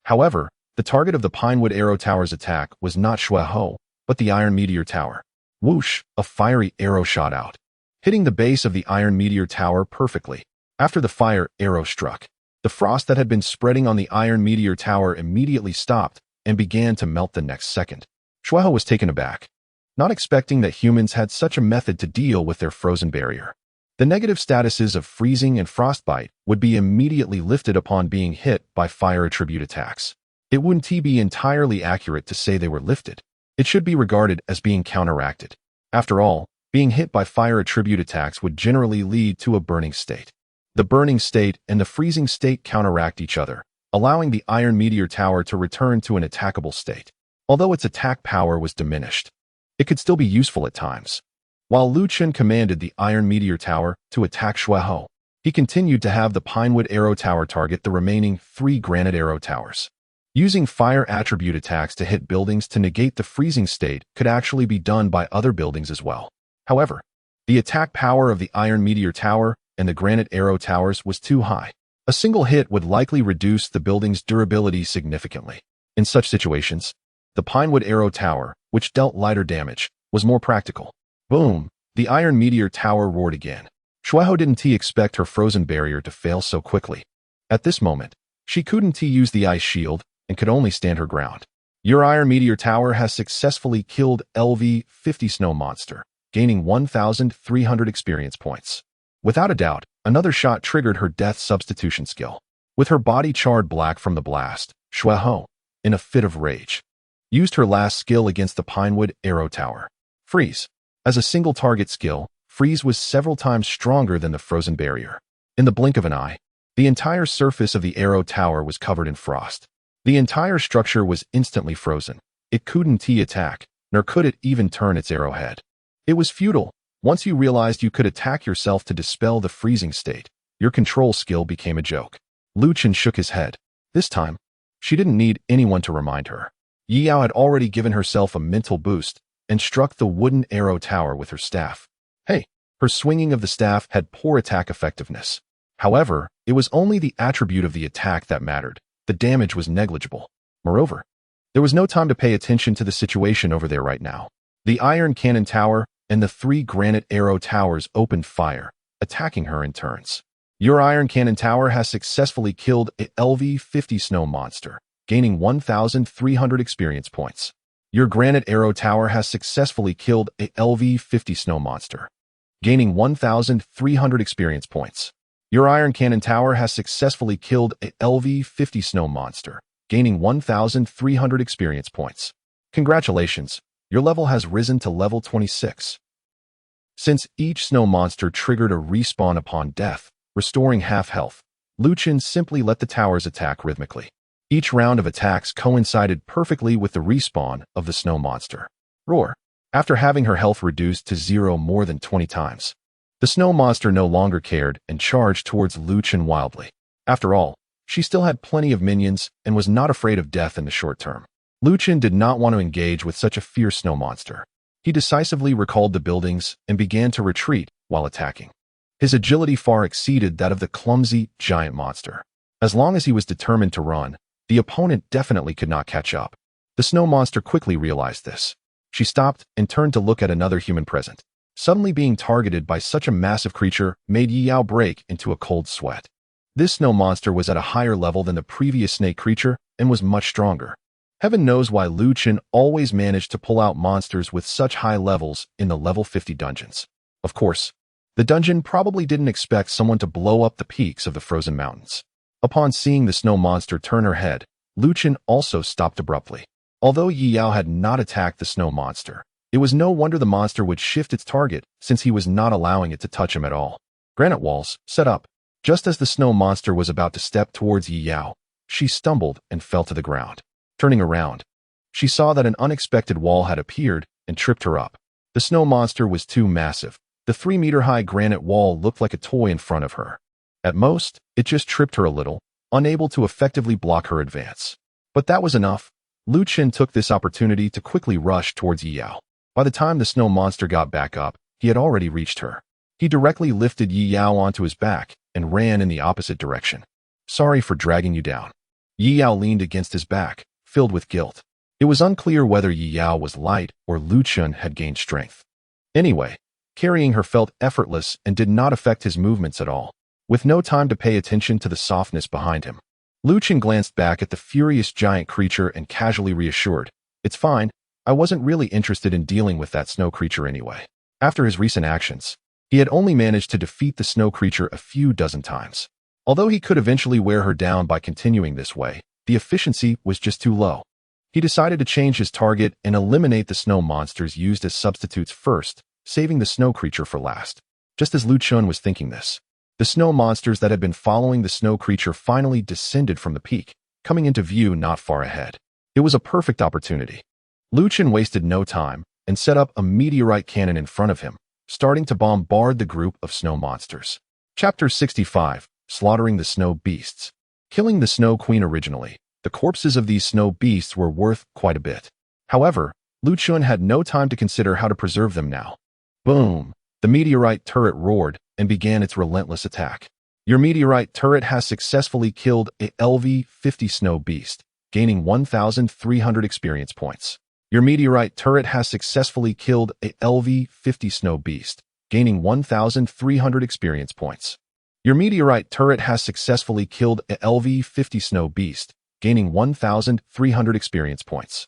However, the target of the Pinewood Arrow Tower's attack was not Shuaho, but the Iron Meteor Tower. Whoosh! A fiery arrow shot out, hitting the base of the Iron Meteor Tower perfectly. After the fire arrow struck, the frost that had been spreading on the Iron Meteor Tower immediately stopped and began to melt the next second. Shuaho was taken aback, not expecting that humans had such a method to deal with their frozen barrier. The negative statuses of freezing and frostbite would be immediately lifted upon being hit by fire attribute attacks. It wouldn't be entirely accurate to say they were lifted. It should be regarded as being counteracted. After all, being hit by fire attribute attacks would generally lead to a burning state. The burning state and the freezing state counteract each other, allowing the Iron Meteor Tower to return to an attackable state. Although its attack power was diminished, it could still be useful at times. While Chun commanded the Iron Meteor Tower to attack Shuaho, he continued to have the Pinewood Arrow Tower target the remaining 3 granite arrow towers. Using fire attribute attacks to hit buildings to negate the freezing state could actually be done by other buildings as well. However, the attack power of the Iron Meteor Tower and the granite arrow towers was too high. A single hit would likely reduce the building's durability significantly. In such situations, The Pinewood Arrow Tower, which dealt lighter damage, was more practical. Boom! The Iron Meteor Tower roared again. Shueho didn't expect her frozen barrier to fail so quickly. At this moment, she couldn't use the ice shield and could only stand her ground. Your Iron Meteor Tower has successfully killed LV-50 Snow Monster, gaining 1,300 experience points. Without a doubt, another shot triggered her death substitution skill. With her body charred black from the blast, Shueho, in a fit of rage, used her last skill against the Pinewood Arrow Tower. Freeze. As a single target skill, Freeze was several times stronger than the frozen barrier. In the blink of an eye, the entire surface of the Arrow Tower was covered in frost. The entire structure was instantly frozen. It couldn't attack, nor could it even turn its arrowhead. It was futile. Once you realized you could attack yourself to dispel the freezing state, your control skill became a joke. Lu Chun shook his head. This time, she didn't need anyone to remind her. Yi Yao had already given herself a mental boost and struck the wooden Arrow Tower with her staff. Hey, her swinging of the staff had poor attack effectiveness. However, it was only the attribute of the attack that mattered. The damage was negligible. Moreover, there was no time to pay attention to the situation over there right now. The Iron Cannon Tower and the 3 Granite Arrow Towers opened fire, attacking her in turns. Your Iron Cannon Tower has successfully killed a LV-50 Snow Monster, gaining 1,300 experience points. Your Granite Arrow Tower has successfully killed a LV-50 Snow Monster, gaining 1,300 experience points. Your Iron Cannon Tower has successfully killed a LV-50 Snow Monster, gaining 1,300 experience points. Congratulations, your level has risen to level 26. Since each snow monster triggered a respawn upon death, restoring half health, Lu Chun simply let the towers attack rhythmically. Each round of attacks coincided perfectly with the respawn of the snow monster. Roar. After having her health reduced to 0 more than 20 times, the snow monster no longer cared and charged towards Lu Chun wildly. After all, she still had plenty of minions and was not afraid of death in the short term. Lu Chun did not want to engage with such a fierce snow monster. He decisively recalled the buildings and began to retreat while attacking. His agility far exceeded that of the clumsy, giant monster. As long as he was determined to run, the opponent definitely could not catch up. The snow monster quickly realized this. She stopped and turned to look at another human present. Suddenly being targeted by such a massive creature made Yi Yao break into a cold sweat. This snow monster was at a higher level than the previous snake creature and was much stronger. Heaven knows why Lu Chun always managed to pull out monsters with such high levels in the level 50 dungeons. Of course, the dungeon probably didn't expect someone to blow up the peaks of the frozen mountains. Upon seeing the snow monster turn her head, Lu Chun also stopped abruptly. Although Yi Yao had not attacked the snow monster, it was no wonder the monster would shift its target since he was not allowing it to touch him at all. Granite walls, set up. Just as the snow monster was about to step towards Yi Yao, she stumbled and fell to the ground. Turning around, she saw that an unexpected wall had appeared and tripped her up. The snow monster was too massive. The 3-meter-high granite wall looked like a toy in front of her. At most, it just tripped her a little, unable to effectively block her advance. But that was enough. Lu Chun took this opportunity to quickly rush towards Yi Yao. By the time the snow monster got back up, he had already reached her. He directly lifted Yi Yao onto his back and ran in the opposite direction. Sorry for dragging you down. Yi Yao leaned against his back, filled with guilt. It was unclear whether Yi Yao was light or Lu Chun had gained strength. Anyway, carrying her felt effortless and did not affect his movements at all. With no time to pay attention to the softness behind him, Lu Chun glanced back at the furious giant creature and casually reassured, "It's fine, I wasn't really interested in dealing with that snow creature anyway." After his recent actions, he had only managed to defeat the snow creature a few dozen times. Although he could eventually wear her down by continuing this way, the efficiency was just too low. He decided to change his target and eliminate the snow monsters used as substitutes first, saving the snow creature for last. Just as Lu Chun was thinking this, the snow monsters that had been following the snow creature finally descended from the peak, coming into view not far ahead. It was a perfect opportunity. Lu Chun wasted no time and set up a meteorite cannon in front of him, starting to bombard the group of snow monsters. Chapter 65, Slaughtering the Snow Beasts. Killing the Snow Queen originally, the corpses of these snow beasts were worth quite a bit. However, Lu Chun had no time to consider how to preserve them now. Boom! The meteorite turret roared and began its relentless attack. Your meteorite turret has successfully killed a LV-50 snow beast, gaining 1,300 experience points. Your meteorite turret has successfully killed a LV-50 snow beast, gaining 1,300 experience points. Your meteorite turret has successfully killed a LV-50 snow beast, gaining 1,300 experience points.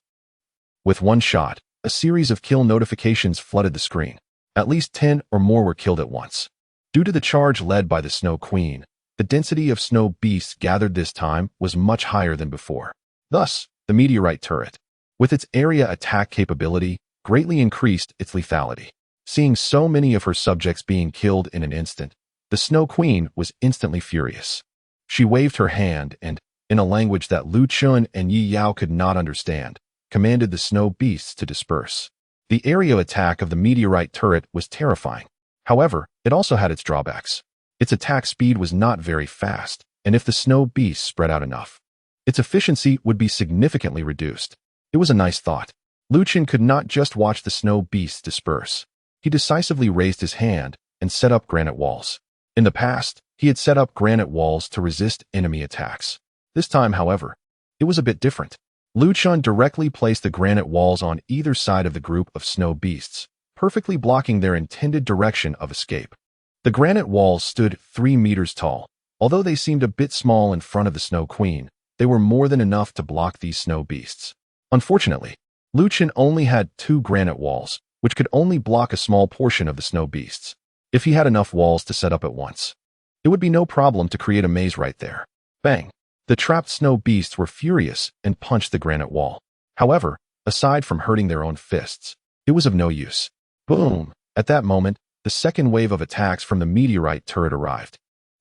With one shot, a series of kill notifications flooded the screen. At least 10 or more were killed at once. Due to the charge led by the Snow Queen, the density of snow beasts gathered this time was much higher than before. Thus, the meteorite turret, with its area attack capability, greatly increased its lethality. Seeing so many of her subjects being killed in an instant, the Snow Queen was instantly furious. She waved her hand and, in a language that Lu Chun and Yi Yao could not understand, commanded the snow beasts to disperse. The area attack of the meteorite turret was terrifying. However, it also had its drawbacks. Its attack speed was not very fast, and if the snow beasts spread out enough, its efficiency would be significantly reduced. It was a nice thought. Lu Chun could not just watch the snow beasts disperse. He decisively raised his hand and set up granite walls. In the past, he had set up granite walls to resist enemy attacks. This time, however, it was a bit different. Lu Chun directly placed the granite walls on either side of the group of snow beasts, perfectly blocking their intended direction of escape. The granite walls stood 3 meters tall. Although they seemed a bit small in front of the Snow Queen, they were more than enough to block these snow beasts. Unfortunately, Lu Chun only had 2 granite walls, which could only block a small portion of the snow beasts. If he had enough walls to set up at once, it would be no problem to create a maze right there. Bang! The trapped snow beasts were furious and punched the granite wall. However, aside from hurting their own fists, it was of no use. Boom! At that moment, the second wave of attacks from the meteorite turret arrived.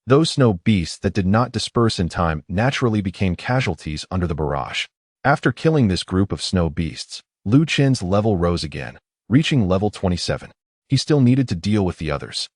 Those snow beasts that did not disperse in time naturally became casualties under the barrage. After killing this group of snow beasts, Lu Chun's level rose again, reaching level 27. He still needed to deal with the others.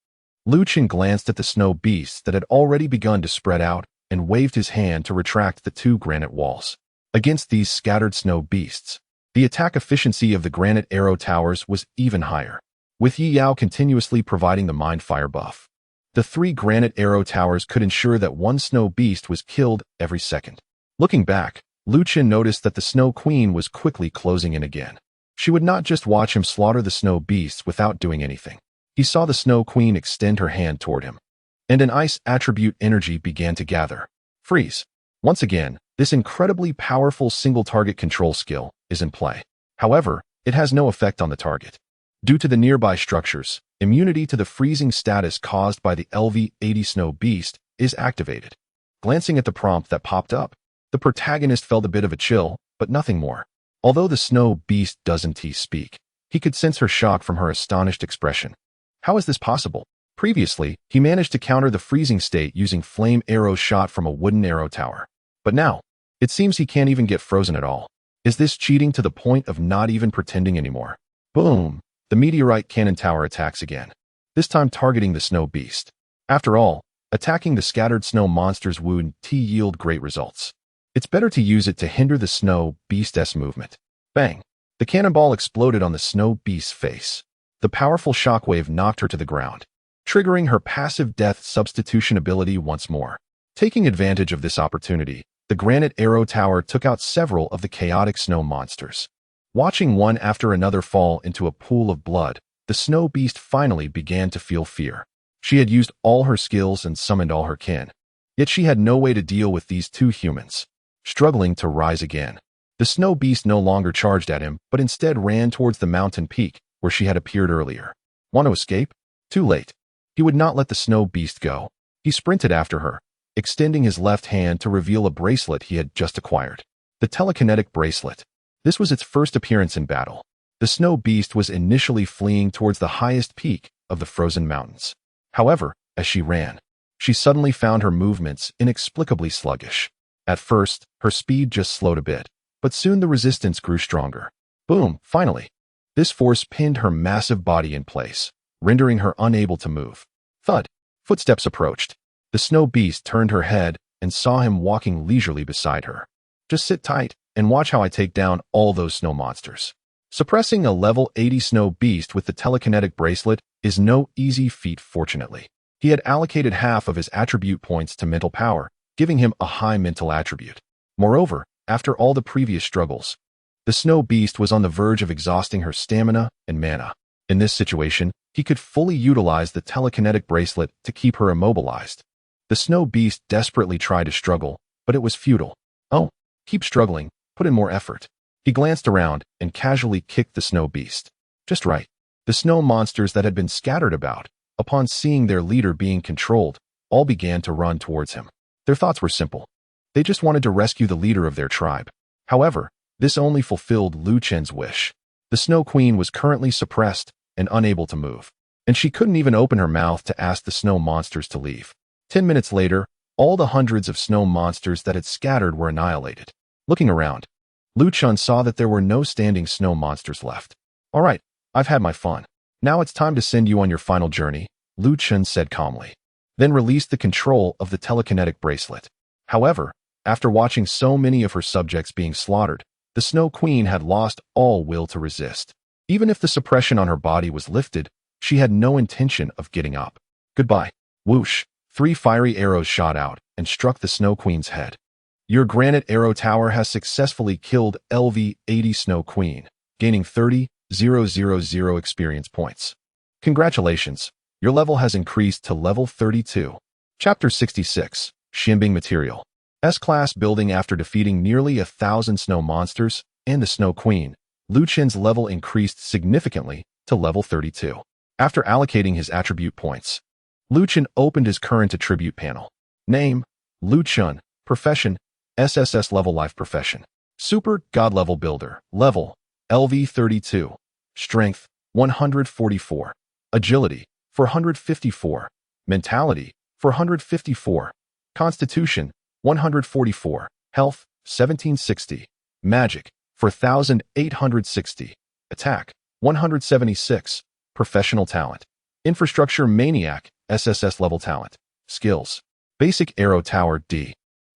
Lu Chun glanced at the snow beasts that had already begun to spread out and waved his hand to retract the 2 granite walls. Against these scattered snow beasts, the attack efficiency of the granite arrow towers was even higher, with Yi Yao continuously providing the mind fire buff. The 3 granite arrow towers could ensure that 1 snow beast was killed every second. Looking back, Lu Chun noticed that the Snow Queen was quickly closing in again. She would not just watch him slaughter the snow beasts without doing anything. He saw the Snow Queen extend her hand toward him, and an ice attribute energy began to gather. Freeze. Once again, this incredibly powerful single-target control skill is in play. However, it has no effect on the target. Due to the nearby structures, immunity to the freezing status caused by the LV-80 snow beast is activated. Glancing at the prompt that popped up, the protagonist felt a bit of a chill, but nothing more. Although the snow beast doesn't speak, he could sense her shock from her astonished expression. How is this possible? Previously, he managed to counter the freezing state using flame arrows shot from a wooden arrow tower. But now, it seems he can't even get frozen at all. Is this cheating to the point of not even pretending anymore? Boom! The meteorite cannon tower attacks again, this time targeting the snow beast. After all, attacking the scattered snow monsters would yield great results. It's better to use it to hinder the snow beast's movement. Bang! The cannonball exploded on the snow beast's face. The powerful shockwave knocked her to the ground, triggering her passive death substitution ability once more. Taking advantage of this opportunity, the granite arrow tower took out several of the chaotic snow monsters. Watching one after another fall into a pool of blood, the snow beast finally began to feel fear. She had used all her skills and summoned all her kin, yet she had no way to deal with these 2 humans. Struggling to rise again, the snow beast no longer charged at him, but instead ran towards the mountain peak where she had appeared earlier. Want to escape? Too late. He would not let the snow beast go. He sprinted after her, extending his left hand to reveal a bracelet he had just acquired. The telekinetic bracelet. This was its first appearance in battle. The snow beast was initially fleeing towards the highest peak of the frozen mountains. However, as she ran, she suddenly found her movements inexplicably sluggish. At first, her speed just slowed a bit, but soon the resistance grew stronger. Boom! Finally, this force pinned her massive body in place, rendering her unable to move. Thud! Footsteps approached. The snow beast turned her head and saw him walking leisurely beside her. Just sit tight and watch how I take down all those snow monsters. Suppressing a level 80 snow beast with the telekinetic bracelet is no easy feat, fortunately. He had allocated half of his attribute points to mental power, giving him a high mental attribute. Moreover, after all the previous struggles. The snow beast was on the verge of exhausting her stamina and mana. In this situation, he could fully utilize the telekinetic bracelet to keep her immobilized. The snow beast desperately tried to struggle, but it was futile. Oh, keep struggling, put in more effort. He glanced around and casually kicked the snow beast. Just right. The snow monsters that had been scattered about, upon seeing their leader being controlled, all began to run towards him. Their thoughts were simple. They just wanted to rescue the leader of their tribe. However, this only fulfilled Lu Chen's wish. The Snow Queen was currently suppressed and unable to move, and she couldn't even open her mouth to ask the snow monsters to leave. 10 minutes later, all the hundreds of snow monsters that had scattered were annihilated. Looking around, Lu Chun saw that there were no standing snow monsters left. All right, I've had my fun. Now it's time to send you on your final journey, Lu Chun said calmly, then released the control of the telekinetic bracelet. However, after watching so many of her subjects being slaughtered, the Snow Queen had lost all will to resist. Even if the suppression on her body was lifted, she had no intention of getting up. Goodbye. Whoosh! 3 fiery arrows shot out and struck the Snow Queen's head. Your granite arrow tower has successfully killed LV-80 Snow Queen, gaining 30,000 experience points. Congratulations, your level has increased to level 32. Chapter 66, Xianbing Material. S-Class Building. After defeating nearly 1,000 snow monsters and the Snow Queen, Lu Chen's level increased significantly to level 32. After allocating his attribute points, Lu Chen opened his current attribute panel. Name, Lu Chun. Profession, SSS Level Life Profession. Super God Level Builder. Level, LV32. Strength, 144. Agility, 454. Mentality, 454. Constitution, 144. Health, 1760. Magic, 4,860. Attack, 176. Professional Talent. Infrastructure Maniac, SSS Level Talent. Skills. Basic Arrow Tower, D.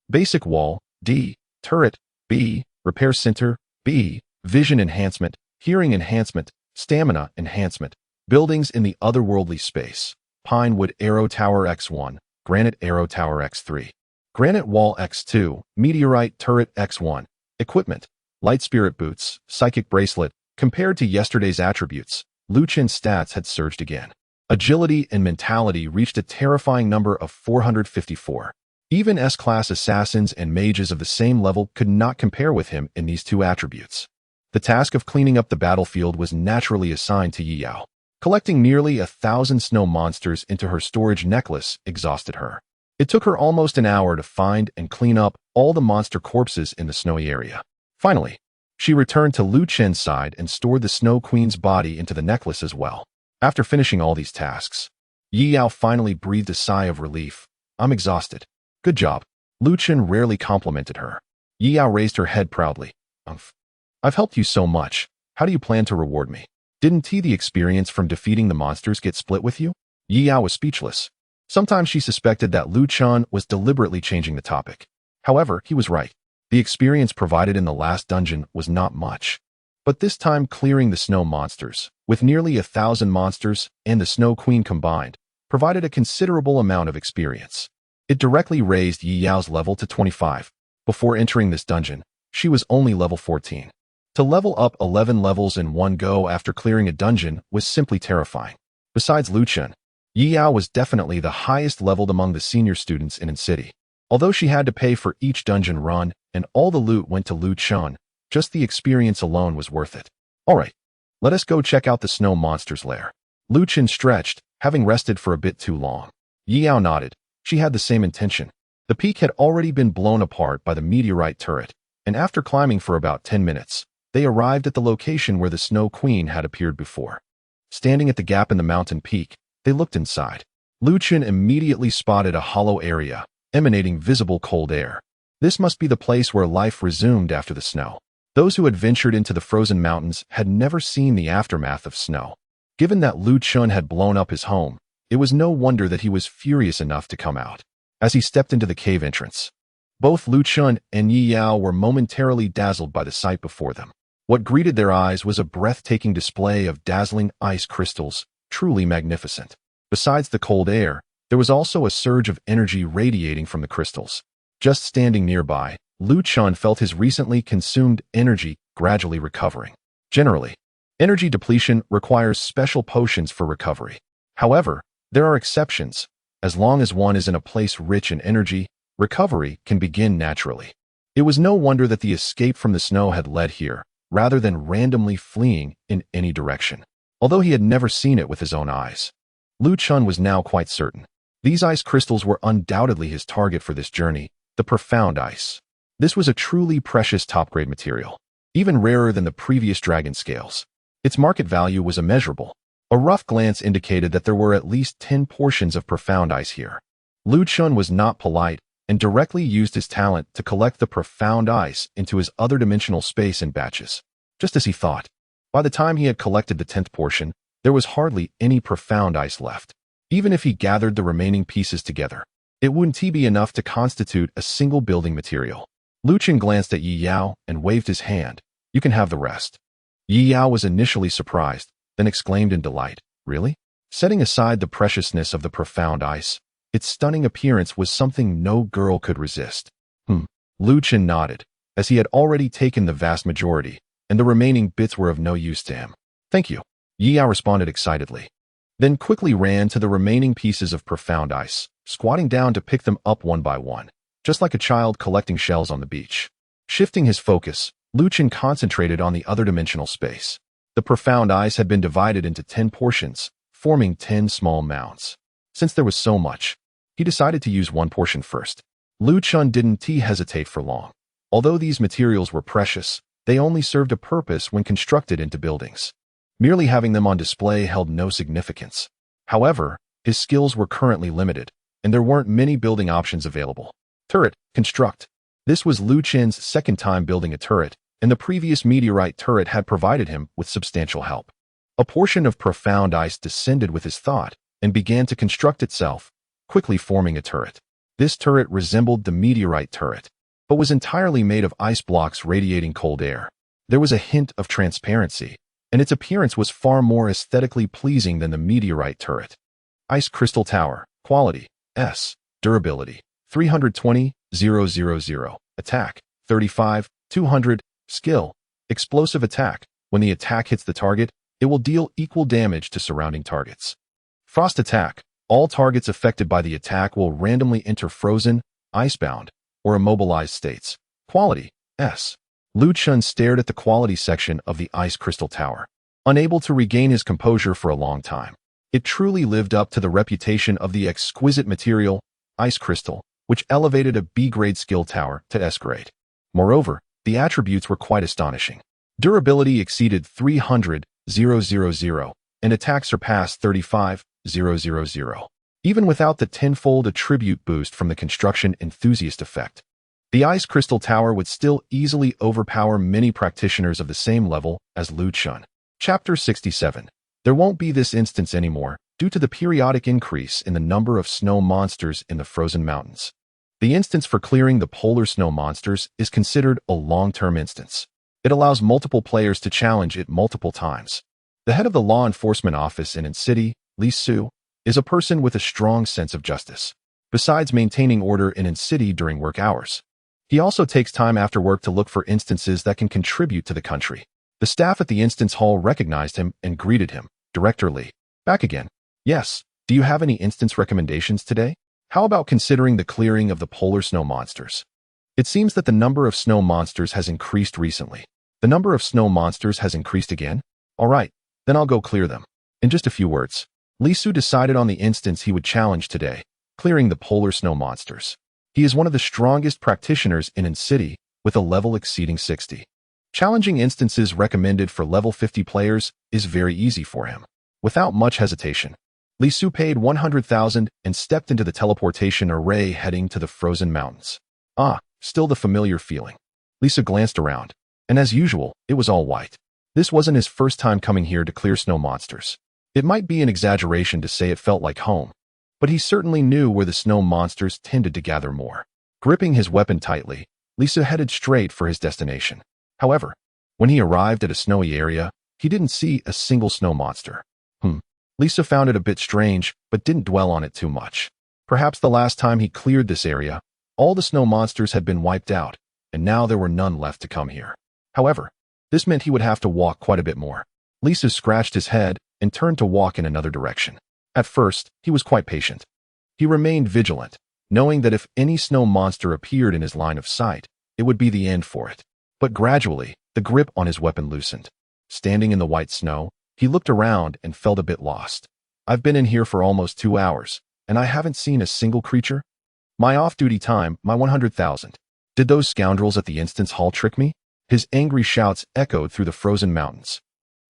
Basic Wall, D. Turret, B. Repair Center, B. Vision Enhancement, Hearing Enhancement, Stamina Enhancement. Buildings in the Otherworldly Space. Pinewood Arrow Tower X1, Granite Arrow Tower X3. Granite Wall X2, Meteorite Turret X1. Equipment, Light Spirit Boots, Psychic Bracelet. Compared to yesterday's attributes, Lu Chen's stats had surged again. Agility and mentality reached a terrifying number of 454. Even S-Class assassins and mages of the same level could not compare with him in these two attributes. The task of cleaning up the battlefield was naturally assigned to Yi Yao. Collecting nearly 1,000 snow monsters into her storage necklace exhausted her. It took her almost an hour to find and clean up all the monster corpses in the snowy area. Finally, she returned to Lu Chen's side and stored the Snow Queen's body into the necklace as well. After finishing all these tasks, Yi Yao finally breathed a sigh of relief. I'm exhausted. Good job. Lu Chen rarely complimented her. Yi Yao raised her head proudly. I've helped you so much. How do you plan to reward me? Didn't the experience from defeating the monsters get split with you? Yi Yao was speechless. Sometimes she suspected that Lu Chen was deliberately changing the topic. However, he was right. The experience provided in the last dungeon was not much. But this time clearing the snow monsters, with nearly 1,000 monsters and the Snow Queen combined, provided a considerable amount of experience. It directly raised Yi Yao's level to 25. Before entering this dungeon, she was only level 14. To level up 11 levels in one go after clearing a dungeon was simply terrifying. Besides Lu Chen, Yi Yao was definitely the highest leveled among the senior students in City. Although she had to pay for each dungeon run and all the loot went to Lu Chen, just the experience alone was worth it. Alright, let us go check out the snow monster's lair. Lu Chen stretched, having rested for a bit too long. Yi Yao nodded. She had the same intention. The peak had already been blown apart by the meteorite turret, and after climbing for about 10 minutes, they arrived at the location where the Snow Queen had appeared before. Standing at the gap in the mountain peak, they looked inside. Lu Chen immediately spotted a hollow area, emanating visible cold air. This must be the place where life resumed after the snow. Those who had ventured into the frozen mountains had never seen the aftermath of snow. Given that Lu Chen had blown up his home, it was no wonder that he was furious enough to come out. As he stepped into the cave entrance, both Lu Chen and Yi Yao were momentarily dazzled by the sight before them. What greeted their eyes was a breathtaking display of dazzling ice crystals, truly magnificent. Besides the cold air, there was also a surge of energy radiating from the crystals. Just standing nearby, Chun felt his recently consumed energy gradually recovering. Generally, energy depletion requires special potions for recovery. However, there are exceptions. As long as one is in a place rich in energy, recovery can begin naturally. It was no wonder that the escape from the snow had led here, rather than randomly fleeing in any direction. Although he had never seen it with his own eyes, Chun was now quite certain. These ice crystals were undoubtedly his target for this journey, the profound ice. This was a truly precious top-grade material, even rarer than the previous dragon scales. Its market value was immeasurable. A rough glance indicated that there were at least 10 portions of profound ice here. Chun was not polite and directly used his talent to collect the profound ice into his other dimensional space in batches. Just as he thought. By the time he had collected the 10th portion, there was hardly any profound ice left. Even if he gathered the remaining pieces together, it wouldn't be enough to constitute a single building material. Chun glanced at Yi Yao and waved his hand. You can have the rest. Yi Yao was initially surprised, then exclaimed in delight, Really? Setting aside the preciousness of the profound ice, its stunning appearance was something no girl could resist. Chun nodded, as he had already taken the vast majority, and the remaining bits were of no use to him. Thank you, Yi Yao responded excitedly, then quickly ran to the remaining pieces of profound ice, squatting down to pick them up one by one, just like a child collecting shells on the beach. Shifting his focus, Chun concentrated on the other dimensional space. The profound ice had been divided into 10 portions, forming 10 small mounds. Since there was so much, he decided to use one portion first. Chun didn't hesitate for long. Although these materials were precious, they only served a purpose when constructed into buildings. Merely having them on display held no significance. However, his skills were currently limited, and there weren't many building options available. Turret, construct. This was Chun's second time building a turret, and the previous meteorite turret had provided him with substantial help. A portion of profound ice descended with his thought and began to construct itself, quickly forming a turret. This turret resembled the meteorite turret, but was entirely made of ice blocks radiating cold air. There was a hint of transparency, and its appearance was far more aesthetically pleasing than the meteorite turret. Ice Crystal Tower, Quality, S, Durability, 320,000, Attack, 35, 200, Skill, Explosive Attack. When the attack hits the target, it will deal equal damage to surrounding targets. Frost Attack. All targets affected by the attack will randomly enter frozen, icebound, or immobilized states. Quality, S. Chun stared at the quality section of the Ice Crystal Tower, unable to regain his composure for a long time. It truly lived up to the reputation of the exquisite material, Ice Crystal, which elevated a B-grade skill tower to S-grade. Moreover, the attributes were quite astonishing. Durability exceeded 300,000, and attack surpassed 35,000. Even without the tenfold attribute boost from the construction enthusiast effect, the Ice Crystal Tower would still easily overpower many practitioners of the same level as Chun. Chapter 67. There won't be this instance anymore, due to the periodic increase in the number of snow monsters in the frozen mountains. The instance for clearing the polar snow monsters is considered a long-term instance. It allows multiple players to challenge it multiple times. The head of the law enforcement office in City, Li Su, is a person with a strong sense of justice. Besides maintaining order in City during work hours, he also takes time after work to look for instances that can contribute to the country. The staff at the instance hall recognized him and greeted him. Director Li. Back again. Yes. Do you have any instance recommendations today? How about considering the clearing of the polar snow monsters? It seems that the number of snow monsters has increased recently. The number of snow monsters has increased again? All right, then I'll go clear them. In just a few words, Li Su decided on the instance he would challenge today, clearing the polar snow monsters. He is one of the strongest practitioners in City, with a level exceeding 60. Challenging instances recommended for level 50 players is very easy for him. Without much hesitation, Li Su paid 100,000 and stepped into the teleportation array heading to the frozen mountains. Still the familiar feeling. Lisa glanced around, and as usual, it was all white. This wasn't his first time coming here to clear snow monsters. It might be an exaggeration to say it felt like home, but he certainly knew where the snow monsters tended to gather more. Gripping his weapon tightly, Lisa headed straight for his destination. However, when he arrived at a snowy area, he didn't see a single snow monster. Lisa found it a bit strange, but didn't dwell on it too much. Perhaps the last time he cleared this area, all the snow monsters had been wiped out, and now there were none left to come here. However, this meant he would have to walk quite a bit more. Lisa scratched his head and turned to walk in another direction. At first, he was quite patient. He remained vigilant, knowing that if any snow monster appeared in his line of sight, it would be the end for it. But gradually, the grip on his weapon loosened. Standing in the white snow, he looked around and felt a bit lost. I've been in here for almost 2 hours, and I haven't seen a single creature? My off-duty time, my 100,000. Did those scoundrels at the instance hall trick me? His angry shouts echoed through the frozen mountains.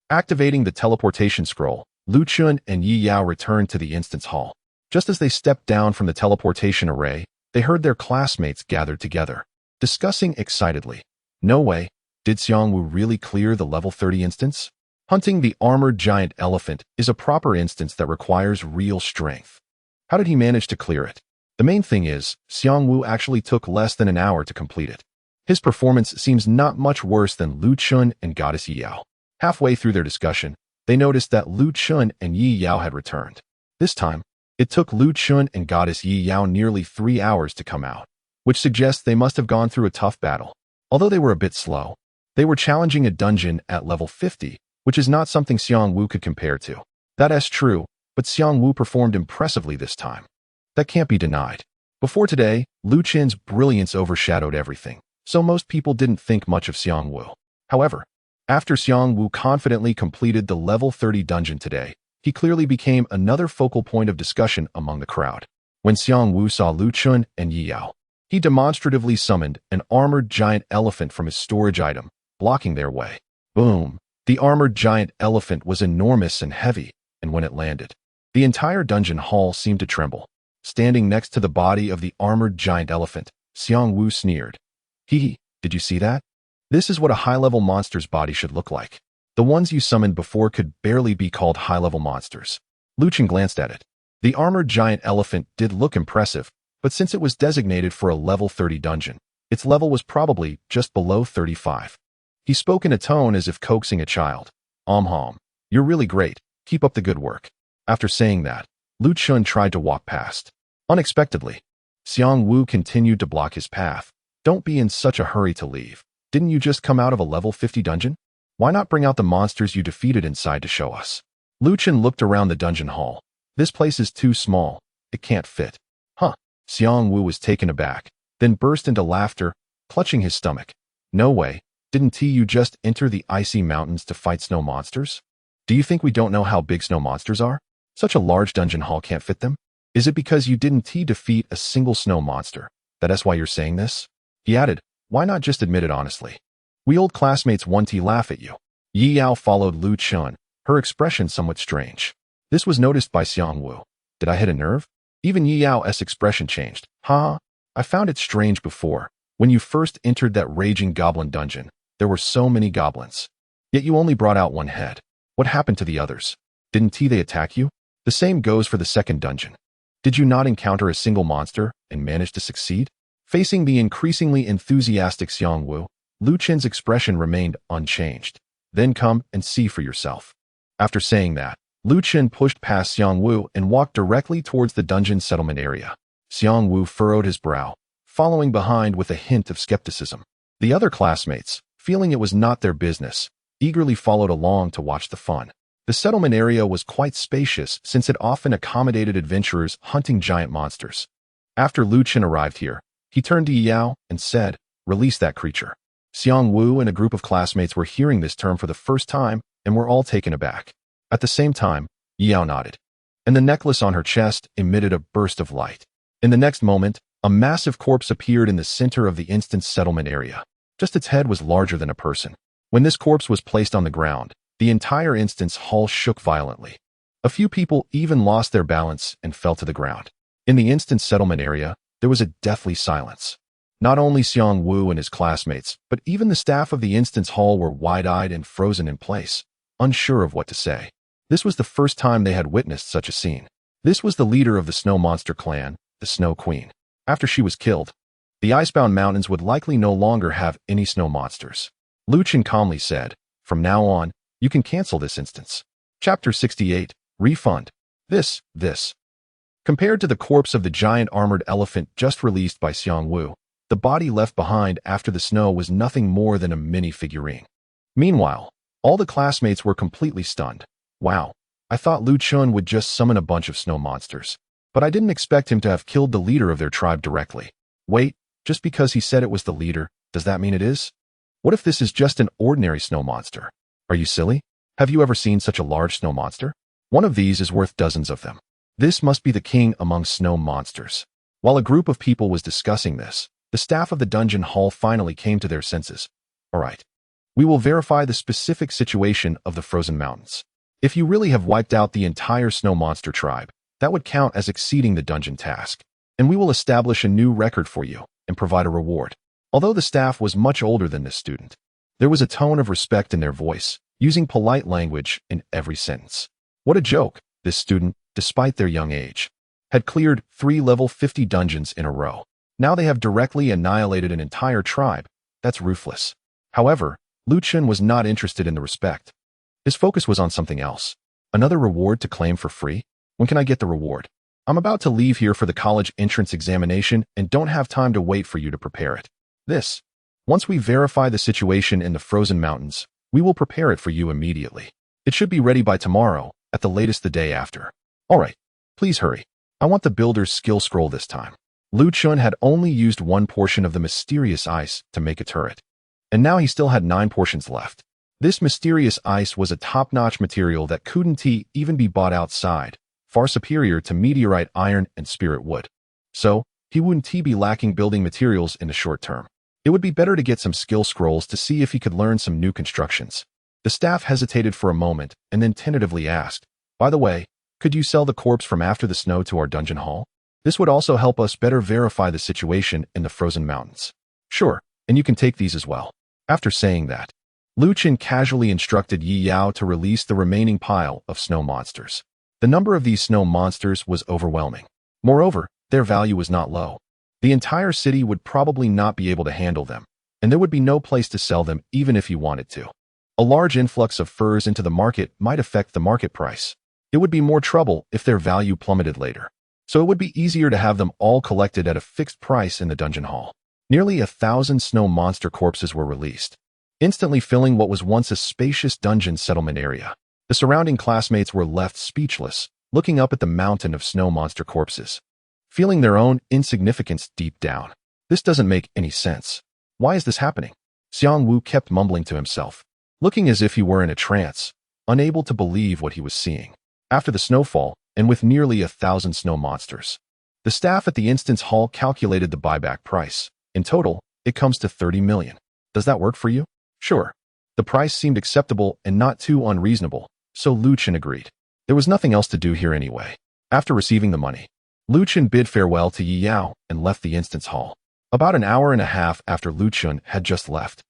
Activating the teleportation scroll, Lu Chun and Yi Yao returned to the instance hall. Just as they stepped down from the teleportation array, they heard their classmates gathered together, discussing excitedly. No way, did Xiang Wu really clear the level 30 instance? Hunting the armored giant elephant is a proper instance that requires real strength. How did he manage to clear it? The main thing is, Xiang Wu actually took less than an hour to complete it. His performance seems not much worse than Lu Chun and Goddess Yi Yao. Halfway through their discussion, they noticed that Lu Chun and Yi Yao had returned. This time, it took Lu Chun and Goddess Yi Yao nearly 3 hours to come out, which suggests they must have gone through a tough battle. Although they were a bit slow, they were challenging a dungeon at level 50, which is not something Xiang Wu could compare to. That's true, but Xiang Wu performed impressively this time. That can't be denied. Before today, Lu Chen's brilliance overshadowed everything, so most people didn't think much of Xiang Wu. However, after Xiang Wu confidently completed the level 30 dungeon today, he clearly became another focal point of discussion among the crowd. When Xiang Wu saw Lu Chun and Yi Yao, he demonstratively summoned an armored giant elephant from his storage item, blocking their way. Boom! The armored giant elephant was enormous and heavy, and when it landed, the entire dungeon hall seemed to tremble. Standing next to the body of the armored giant elephant, Xiang Wu sneered. Did you see that? This is what a high-level monster's body should look like. The ones you summoned before could barely be called high-level monsters. Lu Chun glanced at it. The armored giant elephant did look impressive, but since it was designated for a level 30 dungeon, its level was probably just below 35. He spoke in a tone as if coaxing a child. You're really great. Keep up the good work. After saying that, Lu Chun tried to walk past. Unexpectedly, Xiang Wu continued to block his path. Don't be in such a hurry to leave. Didn't you just come out of a level 50 dungeon? Why not bring out the monsters you defeated inside to show us? Lu Chun looked around the dungeon hall. This place is too small. It can't fit. Xiang Wu was taken aback, then burst into laughter, clutching his stomach. No way. Didn't you just enter the icy mountains to fight snow monsters? Do you think we don't know how big snow monsters are? Such a large dungeon hall can't fit them? Is it because you didn't defeat a single snow monster? That's why you're saying this? He added, why not just admit it honestly? We old classmates want to laugh at you. Yi Yao followed Lu Chun, her expression somewhat strange. This was noticed by Xiang Wu. Did I hit a nerve? Even Yi Yao's expression changed. I found it strange before. When you first entered that raging goblin dungeon, there were so many goblins. Yet you only brought out one head. What happened to the others? Didn't they attack you? The same goes for the second dungeon. Did you not encounter a single monster and manage to succeed? Facing the increasingly enthusiastic Xiang Wu, Lu Chun's expression remained unchanged. Then come and see for yourself. After saying that, Lu Chun pushed past Xiang Wu and walked directly towards the dungeon settlement area. Xiang Wu furrowed his brow, following behind with a hint of skepticism. The other classmates, feeling it was not their business, eagerly followed along to watch the fun. The settlement area was quite spacious since it often accommodated adventurers hunting giant monsters. After Lu Chun arrived here, he turned to Yi Yao and said, "Release that creature." Xiang Wu and a group of classmates were hearing this term for the first time and were all taken aback. At the same time, Yi Yao nodded, and the necklace on her chest emitted a burst of light. In the next moment, a massive corpse appeared in the center of the instance settlement area. Just its head was larger than a person. When this corpse was placed on the ground, the entire instance hall shook violently. A few people even lost their balance and fell to the ground. In the instance settlement area, there was a deathly silence. Not only Xiang Wu and his classmates, but even the staff of the instance hall were wide-eyed and frozen in place, unsure of what to say. This was the first time they had witnessed such a scene. This was the leader of the Snow Monster clan, the Snow Queen. After she was killed, the Icebound Mountains would likely no longer have any snow monsters. Lu Chun calmly said, "From now on, you can cancel this instance." Chapter 68, Refund. This. Compared to the corpse of the giant armored elephant just released by Xiang Wu, The body left behind after the snow was nothing more than a mini figurine. Meanwhile, all the classmates were completely stunned. Wow, I thought Lu Chun would just summon a bunch of snow monsters. But I didn't expect him to have killed the leader of their tribe directly. Wait, just because he said it was the leader, does that mean it is? What if this is just an ordinary snow monster? Are you silly? Have you ever seen such a large snow monster? One of these is worth dozens of them. This must be the king among snow monsters. While a group of people was discussing this, the staff of the dungeon hall finally came to their senses. All right. We will verify the specific situation of the frozen mountains. If you really have wiped out the entire snow monster tribe, that would count as exceeding the dungeon task. And we will establish a new record for you and provide a reward. Although the staff was much older than this student, there was a tone of respect in their voice, using polite language in every sentence. What a joke! This student, despite their young age, had cleared 3 level 50 dungeons in a row. Now they have directly annihilated an entire tribe. That's ruthless. However, Lu Chun was not interested in the respect. His focus was on something else. Another reward to claim for free? When can I get the reward? I'm about to leave here for the college entrance examination and don't have time to wait for you to prepare it. Once we verify the situation in the frozen mountains, we will prepare it for you immediately. It should be ready by tomorrow, at the latest the day after. Alright, please hurry. I want the builder's skill scroll this time. Lu Chun had only used 1 portion of the mysterious ice to make a turret, and now he still had 9 portions left. This mysterious ice was a top-notch material that couldn't even be bought outside, far superior to meteorite iron and spirit wood. So, he wouldn't be lacking building materials in the short term. It would be better to get some skill scrolls to see if he could learn some new constructions. The staff hesitated for a moment and then tentatively asked, by the way, could you sell the corpse from after the snow to our dungeon hall? This would also help us better verify the situation in the frozen mountains. Sure, and you can take these as well. After saying that, Lu Chun casually instructed Yi Yao to release the remaining pile of snow monsters. The number of these snow monsters was overwhelming. Moreover, their value was not low. The entire city would probably not be able to handle them, and there would be no place to sell them even if you wanted to. A large influx of furs into the market might affect the market price. It would be more trouble if their value plummeted later. So it would be easier to have them all collected at a fixed price in the dungeon hall. Nearly 1,000 snow monster corpses were released, instantly filling what was once a spacious dungeon settlement area. The surrounding classmates were left speechless, looking up at the mountain of snow monster corpses, feeling their own insignificance deep down. This doesn't make any sense. Why is this happening? Xiang Wu kept mumbling to himself, looking as if he were in a trance, unable to believe what he was seeing. After the snowfall, and with nearly 1,000 snow monsters, the staff at the instance hall calculated the buyback price. In total, it comes to 30 million. Does that work for you? Sure. The price seemed acceptable and not too unreasonable, so Lu Chun agreed. There was nothing else to do here anyway. After receiving the money, Lu Chun bid farewell to Yi Yao and left the instance hall. About an hour and a half after Lu Chun had just left,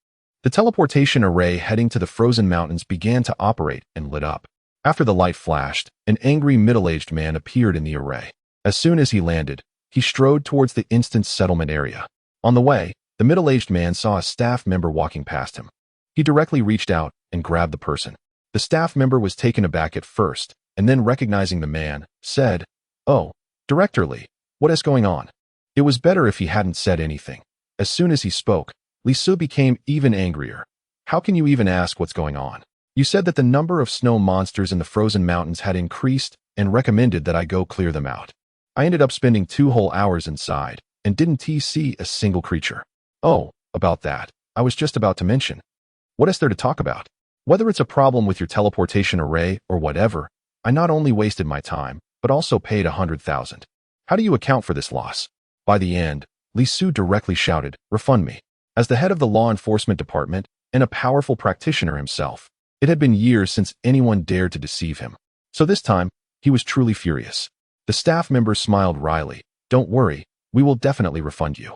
the teleportation array heading to the frozen mountains began to operate and lit up. After the light flashed, an angry middle-aged man appeared in the array. As soon as he landed, he strode towards the instance settlement area. On the way, the middle-aged man saw a staff member walking past him. He directly reached out and grabbed the person. The staff member was taken aback at first, and then recognizing the man, said, "Oh, Director Li, what is going on?" It was better if he hadn't said anything. As soon as he spoke, Li Su became even angrier. "How can you even ask what's going on? You said that the number of snow monsters in the frozen mountains had increased and recommended that I go clear them out. I ended up spending 2 whole hours inside and didn't see a single creature." "Oh, about that, I was just about to mention. What is there to talk about? Whether it's a problem with your teleportation array or whatever, I not only wasted my time, but also paid 100,000. How do you account for this loss?" By the end, Li Su directly shouted, "Refund me." As the head of the law enforcement department and a powerful practitioner himself, it had been years since anyone dared to deceive him. So this time, he was truly furious. The staff member smiled wryly. "Don't worry, we will definitely refund you."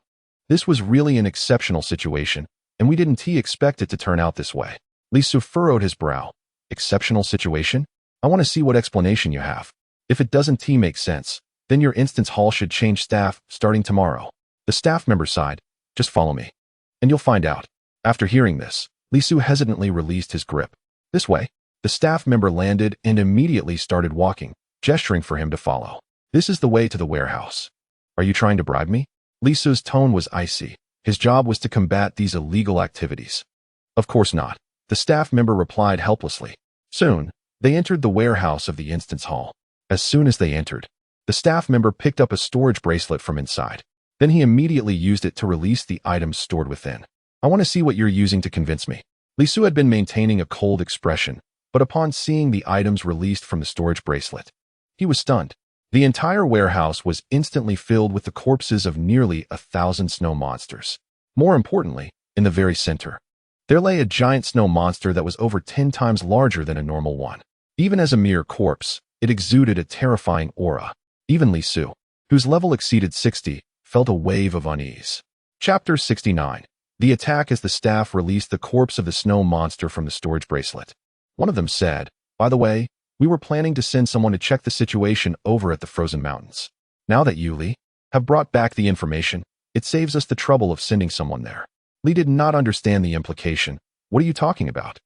This was really an exceptional situation, and we didn't expect it to turn out this way. Li Su furrowed his brow. "Exceptional situation? I want to see what explanation you have. If it doesn't make sense, then your instance hall should change staff starting tomorrow." The staff member sighed. "Just follow me, and you'll find out." After hearing this, Li Su hesitantly released his grip. "This way." The staff member landed and immediately started walking, gesturing for him to follow. "This is the way to the warehouse." "Are you trying to bribe me?" Li Su's tone was icy. His job was to combat these illegal activities. Of course not, the staff member replied helplessly. Soon, they entered the warehouse of the instance hall. As soon as they entered, the staff member picked up a storage bracelet from inside. Then he immediately used it to release the items stored within. I want to see what you're using to convince me. Li Su had been maintaining a cold expression, but upon seeing the items released from the storage bracelet, he was stunned. The entire warehouse was instantly filled with the corpses of nearly 1,000 snow monsters. More importantly, in the very center, there lay a giant snow monster that was over 10 times larger than a normal one. Even as a mere corpse, it exuded a terrifying aura. Even Li Su, whose level exceeded 60, felt a wave of unease. Chapter 69. The attack as the staff released the corpse of the snow monster from the storage bracelet. One of them said, "By the way, we were planning to send someone to check the situation over at the frozen mountains. Now that you, Li, have brought back the information, it saves us the trouble of sending someone there." Li did not understand the implication. "What are you talking about?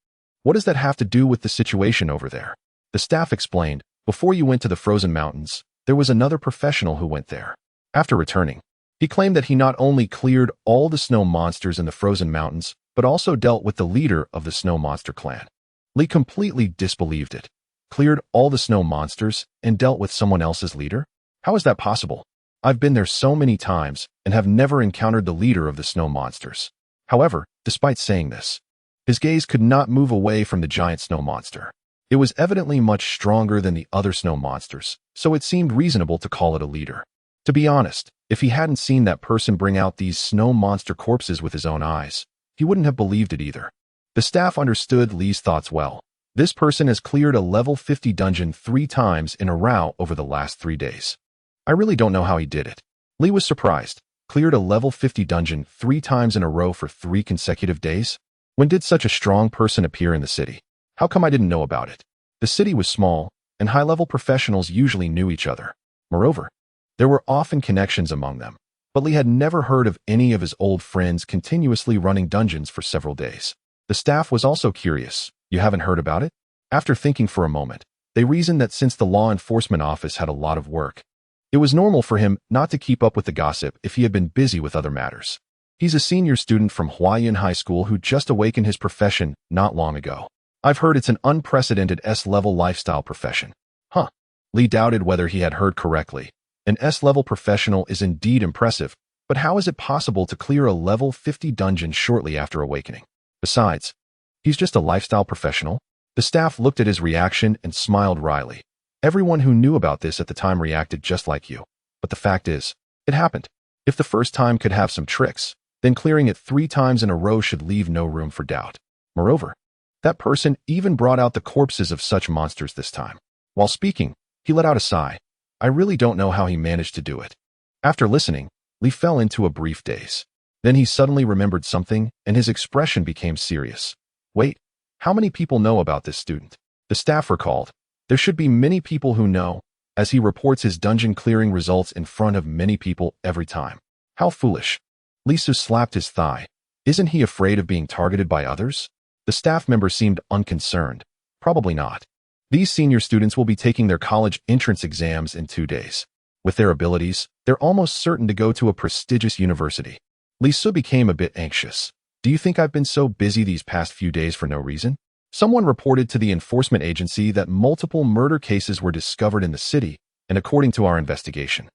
What does that have to do with the situation over there?" The staff explained, "Before you went to the frozen mountains, there was another professional who went there. After returning, he claimed that he not only cleared all the snow monsters in the frozen mountains, but also dealt with the leader of the snow monster clan." Li completely disbelieved it. Cleared all the snow monsters and dealt with someone else's leader? How is that possible? I've been there so many times and have never encountered the leader of the snow monsters. However, despite saying this, his gaze could not move away from the giant snow monster. It was evidently much stronger than the other snow monsters, so it seemed reasonable to call it a leader. To be honest, if he hadn't seen that person bring out these snow monster corpses with his own eyes, he wouldn't have believed it either. The staff understood Li's thoughts well. This person has cleared a level 50 dungeon 3 times in a row over the last 3 days. I really don't know how he did it. Li was surprised. Cleared a level 50 dungeon 3 times in a row for 3 consecutive days? When did such a strong person appear in the city? How come I didn't know about it? The city was small, and high-level professionals usually knew each other. Moreover, there were often connections among them, but Li had never heard of any of his old friends continuously running dungeons for several days. The staff was also curious. You haven't heard about it? After thinking for a moment, they reasoned that since the law enforcement office had a lot of work, it was normal for him not to keep up with the gossip if he had been busy with other matters. He's a senior student from Huayan High School who just awakened his profession not long ago. I've heard it's an unprecedented S-level lifestyle profession. Huh. Li doubted whether he had heard correctly. An S-level professional is indeed impressive, but how is it possible to clear a level 50 dungeon shortly after awakening? Besides, he's just a lifestyle professional. The staff looked at his reaction and smiled wryly. Everyone who knew about this at the time reacted just like you. But the fact is, it happened. If the first time could have some tricks, then clearing it 3 times in a row should leave no room for doubt. Moreover, that person even brought out the corpses of such monsters this time. While speaking, he let out a sigh. I really don't know how he managed to do it. After listening, Li fell into a brief daze. Then he suddenly remembered something, and his expression became serious. Wait, how many people know about this student? The staff recalled. There should be many people who know, as he reports his dungeon clearing results in front of many people every time. How foolish. Li Su slapped his thigh. Isn't he afraid of being targeted by others? The staff member seemed unconcerned. Probably not. These senior students will be taking their college entrance exams in 2 days. With their abilities, they're almost certain to go to a prestigious university. Li Su became a bit anxious. Do you think I've been so busy these past few days for no reason? Someone reported to the enforcement agency that multiple murder cases were discovered in the city, and according to our investigation,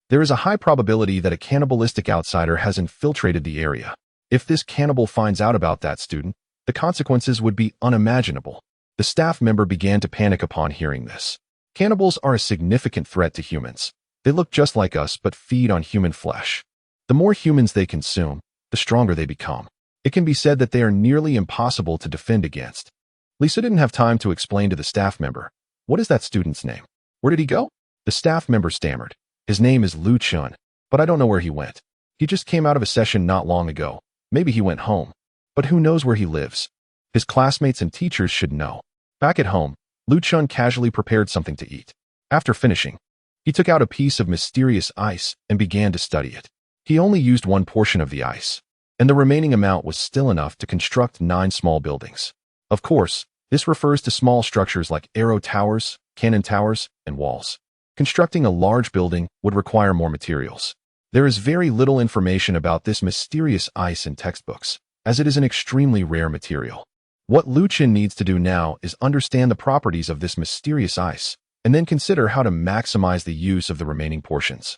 there is a high probability that a cannibalistic outsider has infiltrated the area. If this cannibal finds out about that student, the consequences would be unimaginable. The staff member began to panic upon hearing this. Cannibals are a significant threat to humans. They look just like us but feed on human flesh. The more humans they consume, the stronger they become. It can be said that they are nearly impossible to defend against. Lisa didn't have time to explain to the staff member. What is that student's name? Where did he go? The staff member stammered. His name is Lu Chun, but I don't know where he went. He just came out of a session not long ago. Maybe he went home. But who knows where he lives? His classmates and teachers should know. Back at home, Lu Chun casually prepared something to eat. After finishing, he took out a piece of mysterious ice and began to study it. He only used one portion of the ice, and the remaining amount was still enough to construct 9 small buildings. Of course, this refers to small structures like arrow towers, cannon towers, and walls. Constructing a large building would require more materials. There is very little information about this mysterious ice in textbooks, as it is an extremely rare material. What Lu Qin needs to do now is understand the properties of this mysterious ice, and then consider how to maximize the use of the remaining portions.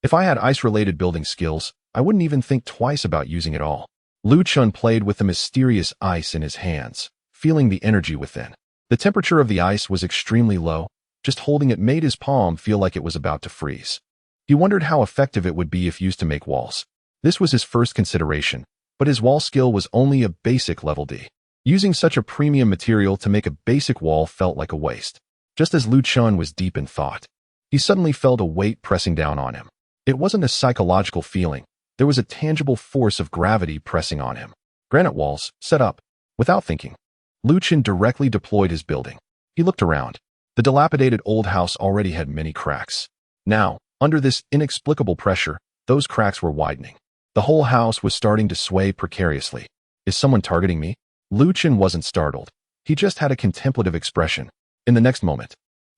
If I had ice-related building skills, I wouldn't even think twice about using it all. Lu Chun played with the mysterious ice in his hands, feeling the energy within. The temperature of the ice was extremely low. Just holding it made his palm feel like it was about to freeze. He wondered how effective it would be if used to make walls. This was his first consideration, but his wall skill was only a basic level D. Using such a premium material to make a basic wall felt like a waste. Just as Lu Chun was deep in thought, he suddenly felt a weight pressing down on him. It wasn't a psychological feeling. There was a tangible force of gravity pressing on him. Granite walls, set up. Without thinking, Lu Chun directly deployed his building. He looked around. The dilapidated old house already had many cracks. Now, under this inexplicable pressure, those cracks were widening. The whole house was starting to sway precariously. Is someone targeting me? Lu Chun wasn't startled. He just had a contemplative expression. In the next moment,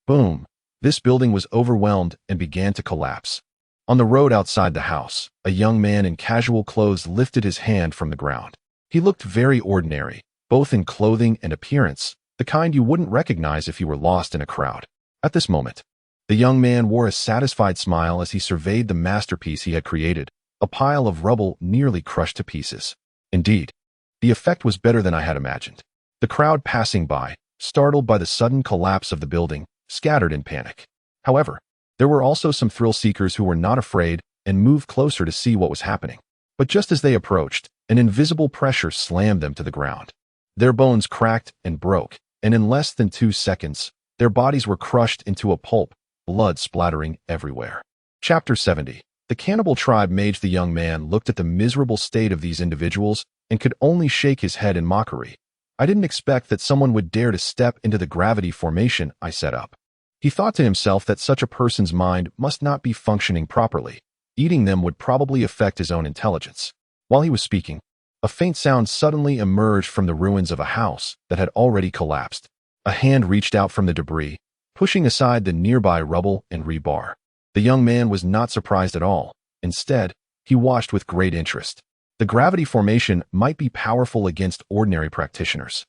boom, this building was overwhelmed and began to collapse. On the road outside the house, a young man in casual clothes lifted his hand from the ground. He looked very ordinary, both in clothing and appearance, the kind you wouldn't recognize if you were lost in a crowd. At this moment, the young man wore a satisfied smile as he surveyed the masterpiece he had created, a pile of rubble nearly crushed to pieces. Indeed, the effect was better than I had imagined. The crowd passing by, startled by the sudden collapse of the building, scattered in panic. However, there were also some thrill-seekers who were not afraid and moved closer to see what was happening. But just as they approached, an invisible pressure slammed them to the ground. Their bones cracked and broke, and in less than 2 seconds, their bodies were crushed into a pulp, blood splattering everywhere. Chapter 70. The cannibal tribe mage. The young man looked at the miserable state of these individuals and could only shake his head in mockery. I didn't expect that someone would dare to step into the gravity formation I set up. He thought to himself that such a person's mind must not be functioning properly. Eating them would probably affect his own intelligence. While he was speaking, a faint sound suddenly emerged from the ruins of a house that had already collapsed. A hand reached out from the debris, pushing aside the nearby rubble and rebar. The young man was not surprised at all. Instead, he watched with great interest. The gravity formation might be powerful against ordinary practitioners,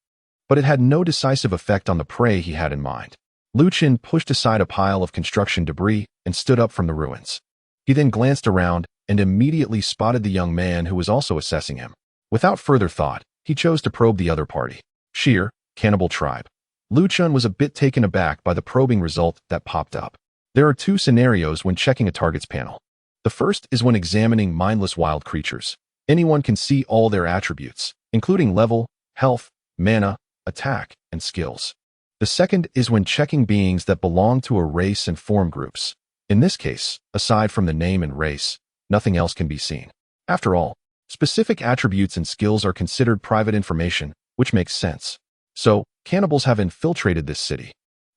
but it had no decisive effect on the prey he had in mind. Lu Qin pushed aside a pile of construction debris and stood up from the ruins. He then glanced around and immediately spotted the young man who was also assessing him. Without further thought, he chose to probe the other party. Sheer, cannibal tribe. Lu Chun was a bit taken aback by the probing result that popped up. There are 2 scenarios when checking a target's panel. The first is when examining mindless wild creatures. Anyone can see all their attributes, including level, health, mana, attack, and skills. The second is when checking beings that belong to a race and form groups. In this case, aside from the name and race, nothing else can be seen. After all, specific attributes and skills are considered private information, which makes sense. So, cannibals have infiltrated this city.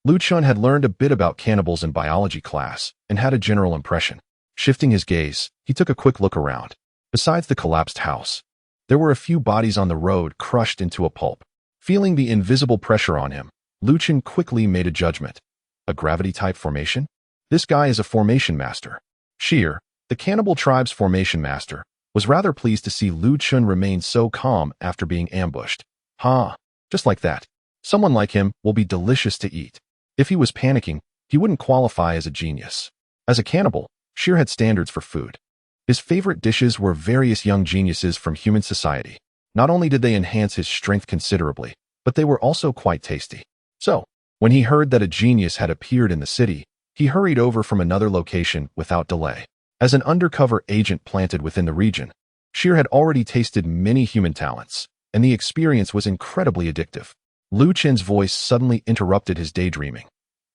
Lu Chun had learned a bit about cannibals in biology class and had a general impression. Shifting his gaze, he took a quick look around. Besides the collapsed house, there were a few bodies on the road crushed into a pulp. Feeling the invisible pressure on him, Lu Chun quickly made a judgment. A gravity-type formation? This guy is a formation master. Sheer, the cannibal tribe's formation master, was rather pleased to see Lu Chun remain so calm after being ambushed. Just like that. Someone like him will be delicious to eat. If he was panicking, he wouldn't qualify as a genius. As a cannibal, Sheer had standards for food. His favorite dishes were various young geniuses from human society. Not only did they enhance his strength considerably, but they were also quite tasty. So, when he heard that a genius had appeared in the city, he hurried over from another location without delay. As an undercover agent planted within the region, Sheer had already tasted many human talents, and the experience was incredibly addictive. Lu Chen's voice suddenly interrupted his daydreaming.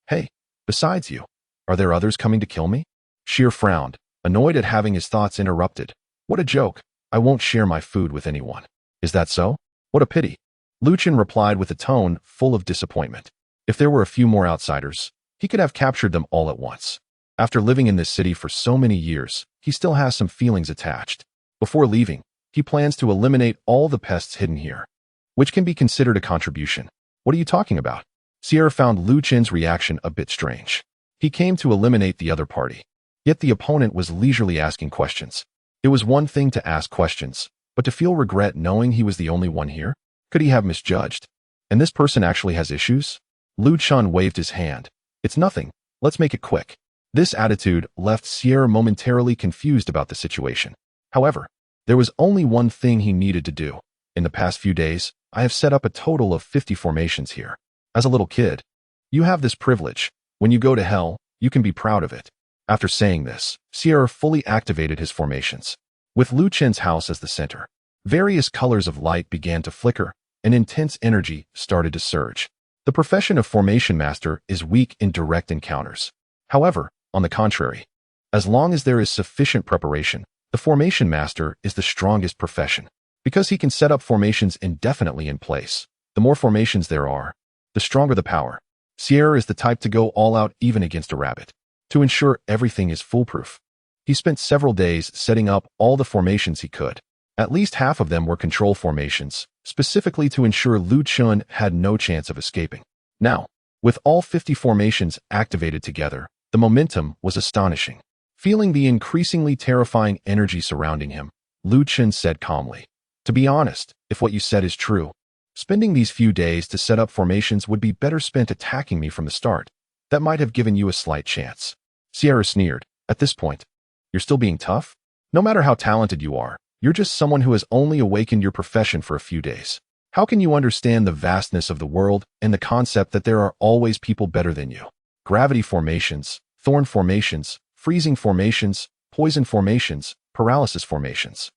Hey, besides you, are there others coming to kill me? Sheer frowned, annoyed at having his thoughts interrupted. What a joke. I won't share my food with anyone. Is that so? What a pity. Lu Chen replied with a tone full of disappointment. If there were a few more outsiders, he could have captured them all at once. After living in this city for so many years, he still has some feelings attached. Before leaving, he plans to eliminate all the pests hidden here, which can be considered a contribution. What are you talking about? Sierra found Lu Chen's reaction a bit strange. He came to eliminate the other party. Yet the opponent was leisurely asking questions. It was one thing to ask questions, but to feel regret knowing he was the only one here? Could he have misjudged? And this person actually has issues? Lu Chun waved his hand. It's nothing. Let's make it quick. This attitude left Sierra momentarily confused about the situation. However, there was only one thing he needed to do. In the past few days, I have set up a total of 50 formations here. As a little kid, you have this privilege. When you go to hell, you can be proud of it. After saying this, Sierra fully activated his formations. With Lu Chen's house as the center, various colors of light began to flicker, and intense energy started to surge. The profession of Formation Master is weak in direct encounters. However, on the contrary, as long as there is sufficient preparation, the Formation Master is the strongest profession. Because he can set up formations indefinitely in place, the more formations there are, the stronger the power. Sierra is the type to go all out even against a rabbit, to ensure everything is foolproof. He spent several days setting up all the formations he could. At least half of them were control formations, specifically to ensure Lu Chun had no chance of escaping. Now, with all 50 formations activated together, the momentum was astonishing. Feeling the increasingly terrifying energy surrounding him, Lu Chun said calmly, "To be honest, if what you said is true, spending these few days to set up formations would be better spent attacking me from the start. That might have given you a slight chance." Sierra sneered. At this point, you're still being tough? No matter how talented you are, you're just someone who has only awakened your profession for a few days. How can you understand the vastness of the world and the concept that there are always people better than you? Gravity formations, thorn formations, freezing formations, poison formations, paralysis formations.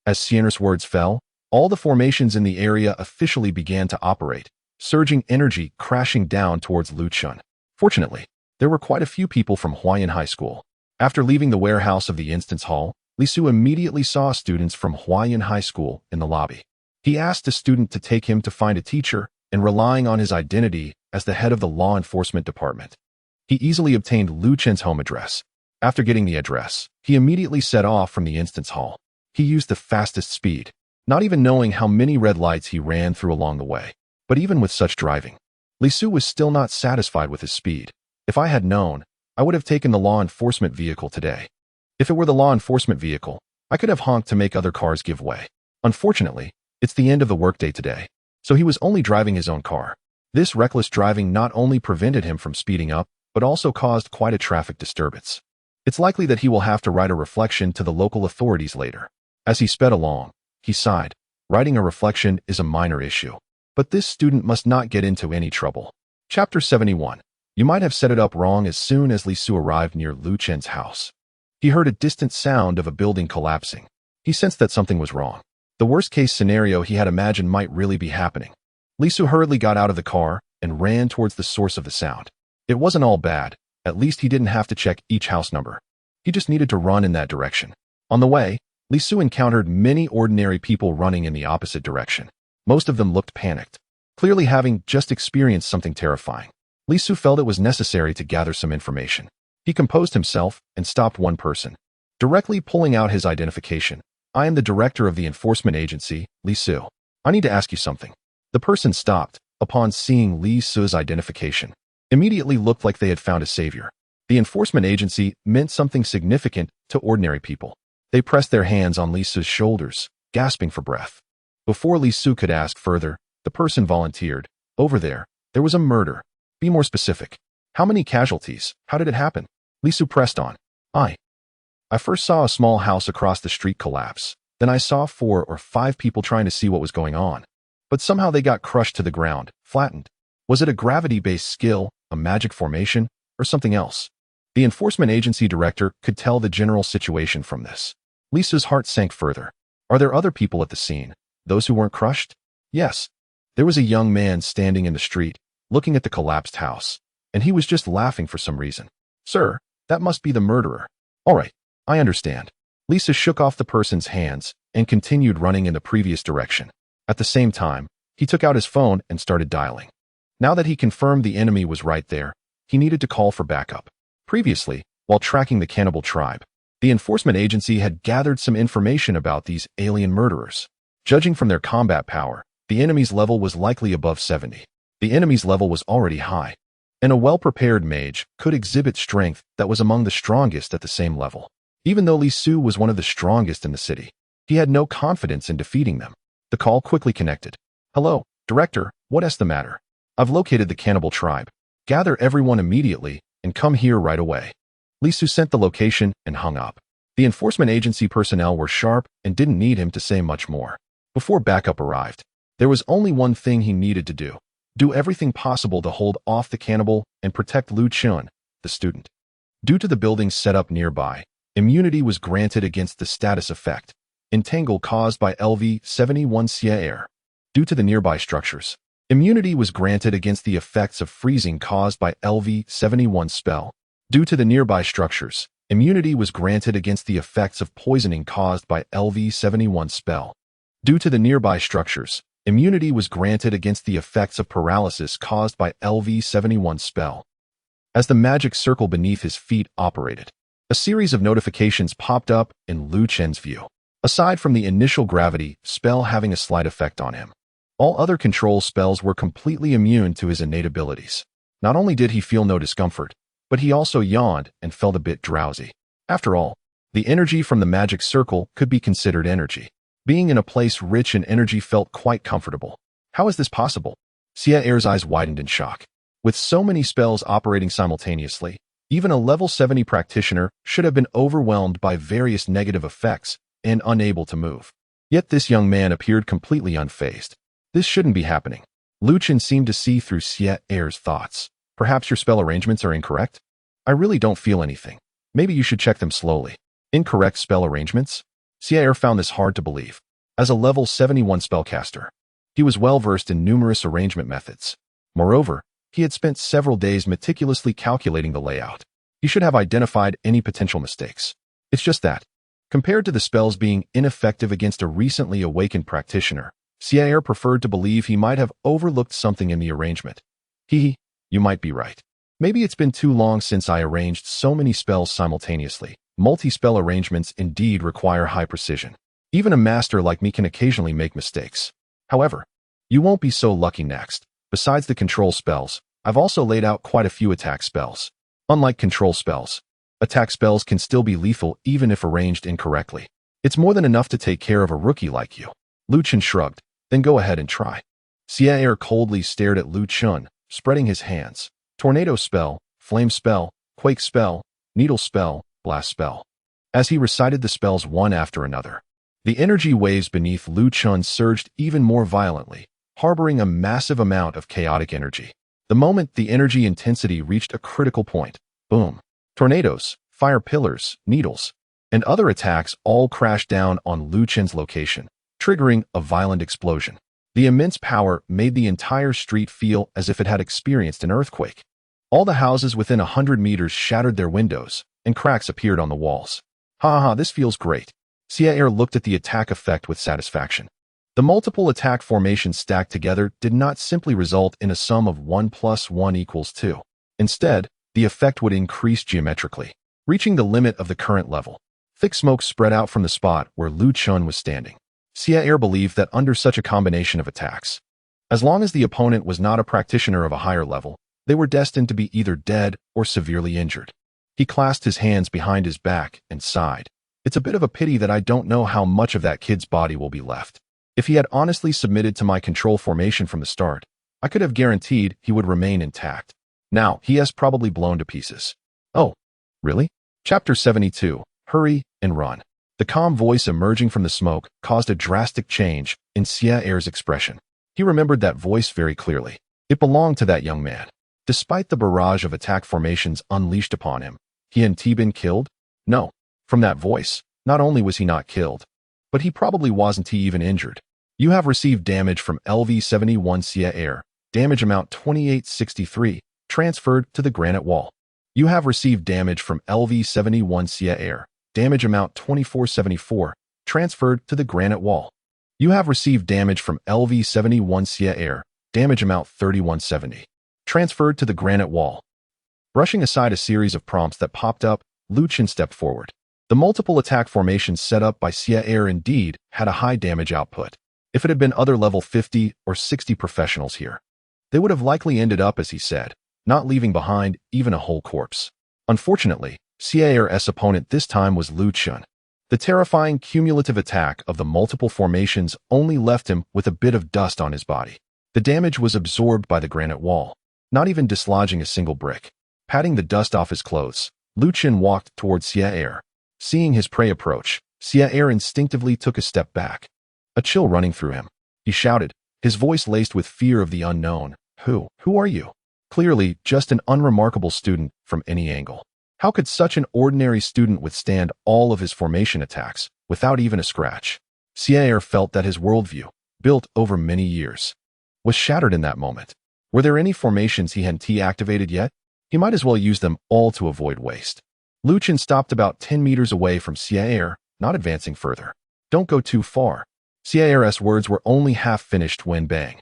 As Sierra's words fell, all the formations in the area officially began to operate, surging energy crashing down towards Lu Chun. Fortunately, there were quite a few people from Huayan High School. After leaving the warehouse of the instance hall, Li Su immediately saw students from Huayan High School in the lobby. He asked a student to take him to find a teacher, and relying on his identity as the head of the law enforcement department, he easily obtained Lu Chen's home address. After getting the address, he immediately set off from the instance hall. He used the fastest speed, not even knowing how many red lights he ran through along the way. But even with such driving, Li Su was still not satisfied with his speed. If I had known, I would have taken the law enforcement vehicle today. If it were the law enforcement vehicle, I could have honked to make other cars give way. Unfortunately, it's the end of the workday today, so he was only driving his own car. This reckless driving not only prevented him from speeding up, but also caused quite a traffic disturbance. It's likely that he will have to write a reflection to the local authorities later. As he sped along, he sighed. Writing a reflection is a minor issue, but this student must not get into any trouble. Chapter 71. You might have set it up wrong. As soon as Li Su arrived near Lu Chen's house, he heard a distant sound of a building collapsing. He sensed that something was wrong. The worst-case scenario he had imagined might really be happening. Li Su hurriedly got out of the car and ran towards the source of the sound. It wasn't all bad. At least he didn't have to check each house number. He just needed to run in that direction. On the way, Li Su encountered many ordinary people running in the opposite direction. Most of them looked panicked, clearly having just experienced something terrifying. Li Su felt it was necessary to gather some information. He composed himself and stopped one person, directly pulling out his identification. "I am the director of the enforcement agency, Li Su. I need to ask you something." The person stopped upon seeing Li Su's identification. Immediately looked like they had found a savior. The enforcement agency meant something significant to ordinary people. They pressed their hands on Li Su's shoulders, gasping for breath. Before Li Su could ask further, the person volunteered. "Over there was a murder. Be more specific. How many casualties? How did it happen?" Li Su pressed on. I first saw a small house across the street collapse. Then I saw 4 or 5 people trying to see what was going on. But somehow they got crushed to the ground, flattened. Was it a gravity-based skill, a magic formation, or something else? The enforcement agency director could tell the general situation from this. Li Su's heart sank further. Are there other people at the scene? Those who weren't crushed? Yes. There was a young man standing in the street, looking at the collapsed house, and he was just laughing for some reason. "Sir, that must be the murderer." "All right, I understand." Li Su shook off the person's hands and continued running in the previous direction. At the same time, he took out his phone and started dialing. Now that he confirmed the enemy was right there, he needed to call for backup. Previously, while tracking the cannibal tribe, the enforcement agency had gathered some information about these alien murderers. Judging from their combat power, the enemy's level was likely above 70. The enemy's level was already high. and a well-prepared mage could exhibit strength that was among the strongest at the same level. Even though Li Su was one of the strongest in the city, he had no confidence in defeating them. The call quickly connected. "Hello, Director, what's the matter? I've located the cannibal tribe. Gather everyone immediately and come here right away." Li Su sent the location and hung up. The enforcement agency personnel were sharp and didn't need him to say much more. Before backup arrived, there was only one thing he needed to do. Do everything possible to hold off the cannibal and protect Lu Chun, the student. Due to the buildings set up nearby, immunity was granted against the status effect, entangle caused by LV-71 Xiang. Due to the nearby structures, immunity was granted against the effects of freezing caused by LV-71 spell. Due to the nearby structures, immunity was granted against the effects of poisoning caused by LV-71 spell. Due to the nearby structures, immunity was granted against the effects of paralysis caused by LV-71 spell. As the magic circle beneath his feet operated, a series of notifications popped up in Lu Chen's view. Aside from the initial gravity spell having a slight effect on him, all other control spells were completely immune to his innate abilities. Not only did he feel no discomfort, but he also yawned and felt a bit drowsy. After all, the energy from the magic circle could be considered energy. Being in a place rich in energy felt quite comfortable. How is this possible? Xiang's eyes widened in shock. With so many spells operating simultaneously, even a level 70 practitioner should have been overwhelmed by various negative effects and unable to move. Yet this young man appeared completely unfazed. This shouldn't be happening. Lu Chen seemed to see through Xiang's thoughts. Perhaps your spell arrangements are incorrect? I really don't feel anything. Maybe you should check them slowly. Incorrect spell arrangements? Xiang found this hard to believe. As a level 71 spellcaster, he was well versed in numerous arrangement methods. Moreover, he had spent several days meticulously calculating the layout. He should have identified any potential mistakes. It's just that, compared to the spells being ineffective against a recently awakened practitioner, Xiang preferred to believe he might have overlooked something in the arrangement. You might be right. Maybe it's been too long since I arranged so many spells simultaneously. Multi-spell arrangements indeed require high precision. Even a master like me can occasionally make mistakes. However, you won't be so lucky next. Besides the control spells, I've also laid out quite a few attack spells. Unlike control spells, attack spells can still be lethal even if arranged incorrectly. It's more than enough to take care of a rookie like you. Lu Chun shrugged. Then go ahead and try. Xiang coldly stared at Lu Chun, spreading his hands. Tornado spell, flame spell, quake spell, needle spell, blast spell. As he recited the spells one after another, the energy waves beneath Lu Chun surged even more violently, harboring a massive amount of chaotic energy. The moment the energy intensity reached a critical point, boom, tornadoes, fire pillars, needles, and other attacks all crashed down on Lu Chun's location, triggering a violent explosion. The immense power made the entire street feel as if it had experienced an earthquake. All the houses within 100 meters shattered their windows, and cracks appeared on the walls. This feels great. Xiang looked at the attack effect with satisfaction. The multiple attack formations stacked together did not simply result in a sum of 1 + 1 = 2. Instead, the effect would increase geometrically, reaching the limit of the current level. Thick smoke spread out from the spot where Lu Chun was standing. Xiang believed that under such a combination of attacks, as long as the opponent was not a practitioner of a higher level, they were destined to be either dead or severely injured. He clasped his hands behind his back and sighed. It's a bit of a pity that I don't know how much of that kid's body will be left. If he had honestly submitted to my control formation from the start, I could have guaranteed he would remain intact. Now, he has probably blown to pieces. Oh, really? Chapter 72, Hurry and Run. The calm voice emerging from the smoke caused a drastic change in Xiang's expression. He remembered that voice very clearly. It belonged to that young man. Despite the barrage of attack formations unleashed upon him, hadn't he been killed? No. From that voice, not only was he not killed, but he probably wasn't even injured. You have received damage from LV-71 Xiang. Damage amount 2863, transferred to the granite wall. You have received damage from LV-71 Xiang. Damage amount 2474, transferred to the granite wall. You have received damage from LV-71 Xiang. Damage amount 3170, transferred to the granite wall. Brushing aside a series of prompts that popped up, Lu Chun stepped forward. The multiple attack formations set up by Xiang indeed had a high damage output. If it had been other level 50 or 60 professionals here, they would have likely ended up as he said, not leaving behind even a whole corpse. Unfortunately, Xiang's opponent this time was Chun. The terrifying cumulative attack of the multiple formations only left him with a bit of dust on his body. The damage was absorbed by the granite wall, not even dislodging a single brick. Patting the dust off his clothes, Chun walked towards Xiang. Seeing his prey approach, Xiang instinctively took a step back, a chill running through him. He shouted, his voice laced with fear of the unknown. Who are you? Clearly, just an unremarkable student from any angle. How could such an ordinary student withstand all of his formation attacks without even a scratch? Xiang felt that his worldview, built over many years, was shattered in that moment. Were there any formations he hadn't activated yet? He might as well use them all to avoid waste. Chun stopped about 10 meters away from Xiang, not advancing further. Don't go too far. Xiang's words were only half finished when bang.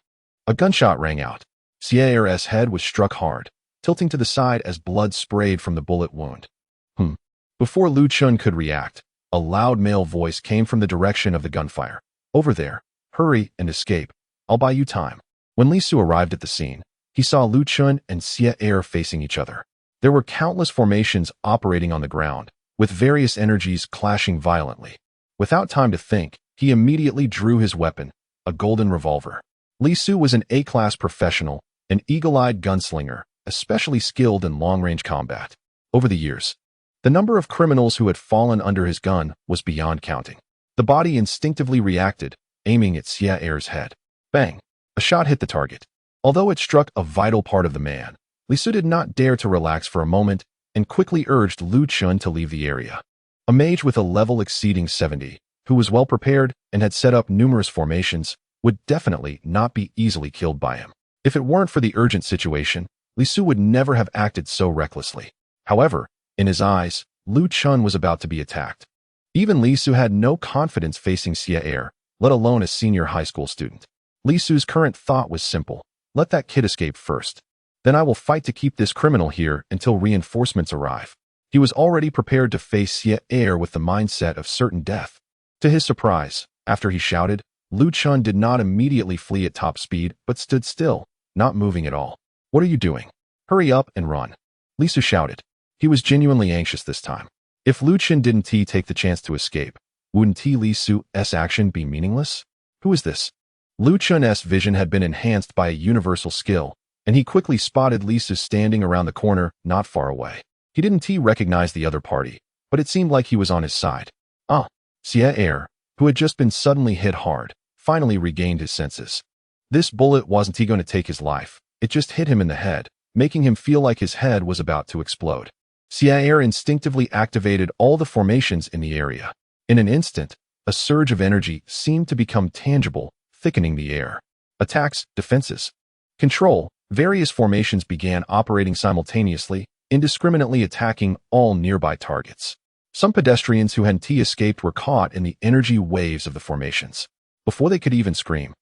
A gunshot rang out. Xiang's head was struck hard, tilting to the side as blood sprayed from the bullet wound. Before Chun could react, a loud male voice came from the direction of the gunfire. Over there. Hurry and escape. I'll buy you time. When Li Su arrived at the scene, he saw Chun and Xiang facing each other. There were countless formations operating on the ground, with various energies clashing violently. Without time to think, he immediately drew his weapon, a golden revolver. Li Su was an A-class professional, an eagle-eyed gunslinger, especially skilled in long-range combat. Over the years, the number of criminals who had fallen under his gun was beyond counting. The body instinctively reacted, aiming at Xiang's head. Bang! A shot hit the target. Although it struck a vital part of the man, Li Su did not dare to relax for a moment and quickly urged Chun to leave the area. A mage with a level exceeding 70, who was well prepared and had set up numerous formations, would definitely not be easily killed by him. If it weren't for the urgent situation, Li Su would never have acted so recklessly. However, in his eyes, Chun was about to be attacked. Even Li Su had no confidence facing Xiang, let alone a senior high school student. Li Su's current thought was simple. Let that kid escape first. Then I will fight to keep this criminal here until reinforcements arrive. He was already prepared to face Xiang with the mindset of certain death. To his surprise, after he shouted, Chun did not immediately flee at top speed, but stood still, not moving at all. What are you doing? Hurry up and run. Li Su shouted. He was genuinely anxious this time. If Chun didn't take the chance to escape, wouldn't Li Su's action be meaningless? Who is this? Chun's vision had been enhanced by a universal skill, and he quickly spotted Li Su standing around the corner not far away. He didn't recognize the other party, but it seemed like he was on his side. Xiang, who had just been suddenly hit hard, finally regained his senses. This bullet wasn't going to take his life, it just hit him in the head, making him feel like his head was about to explode. Xiang instinctively activated all the formations in the area. In an instant, a surge of energy seemed to become tangible, thickening the air. Attacks, defenses, control, various formations began operating simultaneously, indiscriminately attacking all nearby targets. Some pedestrians who hadn't escaped were caught in the energy waves of the formations. Before they could even scream,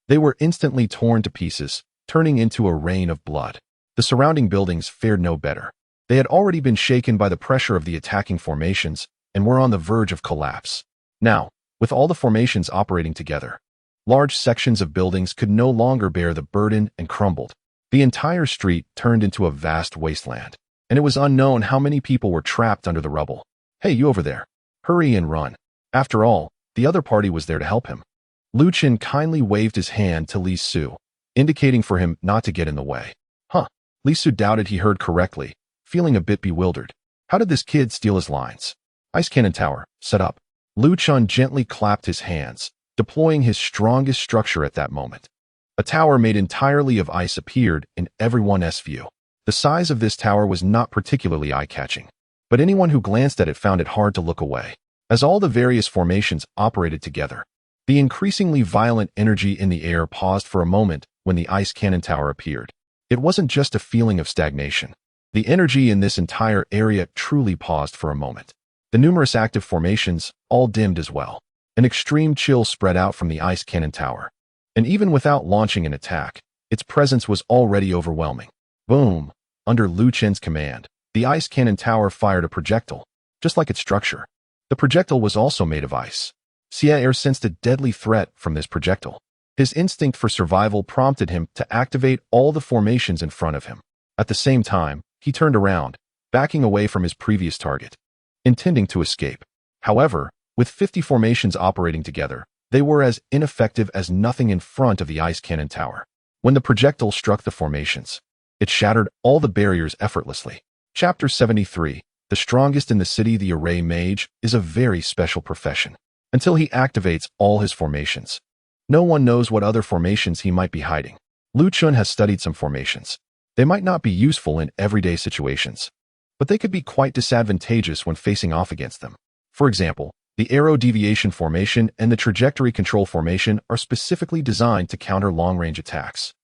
they were instantly torn to pieces, turning into a rain of blood. The surrounding buildings fared no better. They had already been shaken by the pressure of the attacking formations and were on the verge of collapse. Now, with all the formations operating together, large sections of buildings could no longer bear the burden and crumbled. The entire street turned into a vast wasteland, and it was unknown how many people were trapped under the rubble. Hey, you over there. Hurry and run. After all, the other party was there to help him. Chun kindly waved his hand to Li Su, indicating for him not to get in the way. Li Su doubted he heard correctly, feeling a bit bewildered. How did this kid steal his lines? Ice cannon tower, set up. Chun gently clapped his hands, deploying his strongest structure at that moment. A tower made entirely of ice appeared in everyone's view. The size of this tower was not particularly eye-catching, but anyone who glanced at it found it hard to look away. As all the various formations operated together, the increasingly violent energy in the air paused for a moment when the ice cannon tower appeared. It wasn't just a feeling of stagnation. The energy in this entire area truly paused for a moment. The numerous active formations all dimmed as well. An extreme chill spread out from the ice cannon tower. And even without launching an attack, its presence was already overwhelming. Boom! Under Chun's command, the ice cannon tower fired a projectile, just like its structure. The projectile was also made of ice. Xiang sensed a deadly threat from this projectile. His instinct for survival prompted him to activate all the formations in front of him. At the same time, he turned around, backing away from his previous target, intending to escape. However, with 50 formations operating together, they were as ineffective as nothing in front of the ice cannon tower. When the projectile struck the formations, it shattered all the barriers effortlessly. Chapter 73. The strongest in the city. The array mage is a very special profession. Until he activates all his formations, no one knows what other formations he might be hiding. Chun has studied some formations. They might not be useful in everyday situations, but they could be quite disadvantageous when facing off against them. For example, the arrow deviation formation and the trajectory control formation are specifically designed to counter long-range attacks.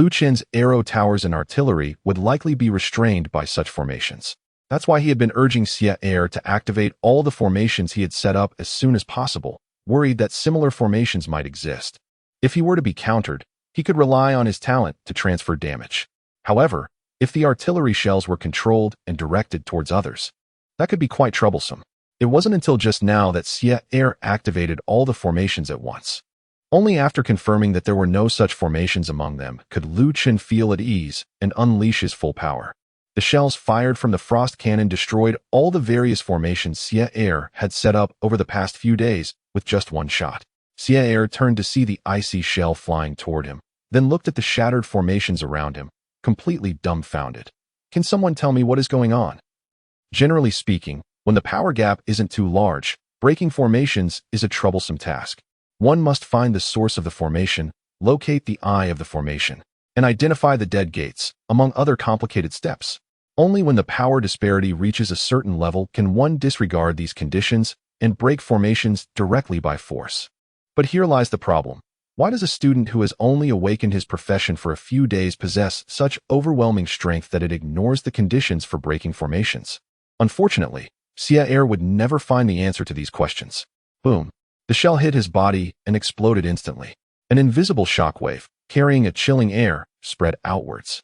Chun's arrow towers and artillery would likely be restrained by such formations. That's why he had been urging Xiang to activate all the formations he had set up as soon as possible, worried that similar formations might exist. If he were to be countered, he could rely on his talent to transfer damage. However, if the artillery shells were controlled and directed towards others, that could be quite troublesome. It wasn't until just now that Xiang activated all the formations at once. Only after confirming that there were no such formations among them could Chun feel at ease and unleash his full power. The shells fired from the frost cannon destroyed all the various formations Xiang had set up over the past few days with just one shot. Xiang turned to see the icy shell flying toward him, then looked at the shattered formations around him, completely dumbfounded. Can someone tell me what is going on? Generally speaking, when the power gap isn't too large, breaking formations is a troublesome task. One must find the source of the formation, locate the eye of the formation, and identify the dead gates, among other complicated steps. Only when the power disparity reaches a certain level can one disregard these conditions and break formations directly by force. But here lies the problem. Why does a student who has only awakened his profession for a few days possess such overwhelming strength that it ignores the conditions for breaking formations? Unfortunately, Xiang would never find the answer to these questions. Boom. The shell hit his body and exploded instantly. An invisible shockwave, carrying a chilling air, spread outwards.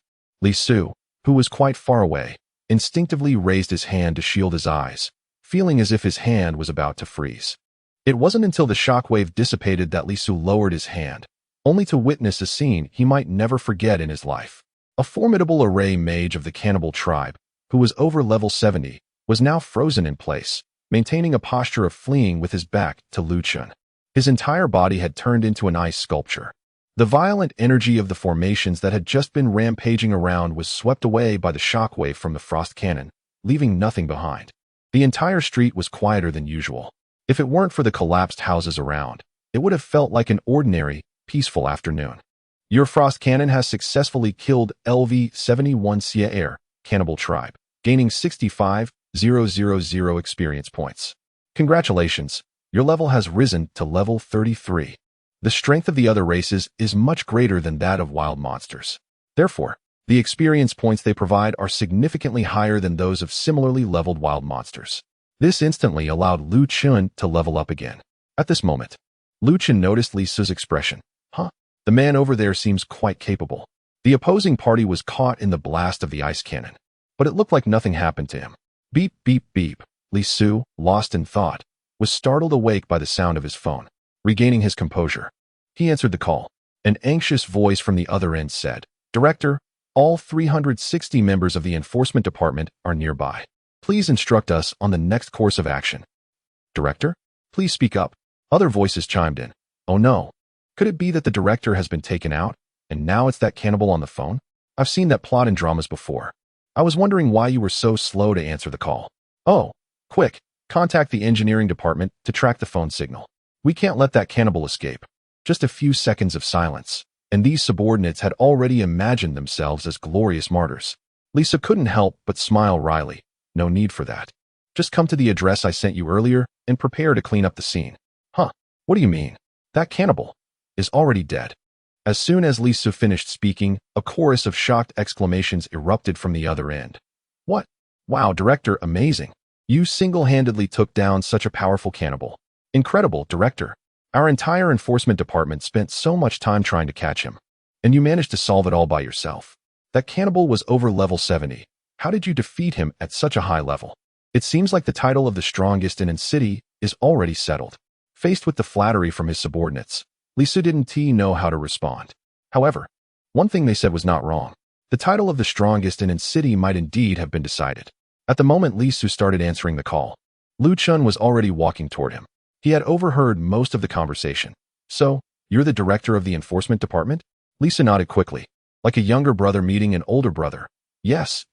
Su, who was quite far away, instinctively raised his hand to shield his eyes, feeling as if his hand was about to freeze. It wasn't until the shockwave dissipated that Su lowered his hand, only to witness a scene he might never forget in his life. A formidable array mage of the cannibal tribe, who was over level 70, was now frozen in place, maintaining a posture of fleeing with his back to Chun. His entire body had turned into an ice sculpture. The violent energy of the formations that had just been rampaging around was swept away by the shockwave from the frost cannon, leaving nothing behind. The entire street was quieter than usual. If it weren't for the collapsed houses around, it would have felt like an ordinary, peaceful afternoon. Your frost cannon has successfully killed LV-71 Xiang, cannibal tribe, gaining 65,000 experience points. Congratulations, your level has risen to level 33. The strength of the other races is much greater than that of wild monsters. Therefore, the experience points they provide are significantly higher than those of similarly leveled wild monsters. This instantly allowed Chun to level up again. At this moment, Chun noticed Su's expression. The man over there seems quite capable. The opposing party was caught in the blast of the ice cannon, but it looked like nothing happened to him. Beep, beep, beep. Su, lost in thought, was startled awake by the sound of his phone. Regaining his composure, he answered the call. An anxious voice from the other end said, "Director, all 360 members of the enforcement department are nearby. Please instruct us on the next course of action." "Director? Please speak up." Other voices chimed in. "Oh no. Could it be that the director has been taken out, and now it's that cannibal on the phone? I've seen that plot in dramas before. I was wondering why you were so slow to answer the call." "Oh, quick, contact the engineering department to track the phone signal. We can't let that cannibal escape." Just a few seconds of silence, and these subordinates had already imagined themselves as glorious martyrs. Lisa couldn't help but smile wryly. "No need for that. Just come to the address I sent you earlier and prepare to clean up the scene." "Huh? What do you mean? That cannibal is already dead." As soon as Lisa finished speaking, a chorus of shocked exclamations erupted from the other end. "What? Wow, Director, amazing. You single-handedly took down such a powerful cannibal. Incredible, Director. Our entire enforcement department spent so much time trying to catch him, and you managed to solve it all by yourself. That cannibal was over level 70. How did you defeat him at such a high level? It seems like the title of the strongest in city is already settled." Faced with the flattery from his subordinates, Lisa didn't know how to respond. However, one thing they said was not wrong. The title of the strongest in city might indeed have been decided. At the moment Li Su started answering the call, Lu Chun was already walking toward him. He had overheard most of the conversation. So, you're the director of the enforcement department? Lisa nodded quickly, like a younger brother meeting an older brother. Yes.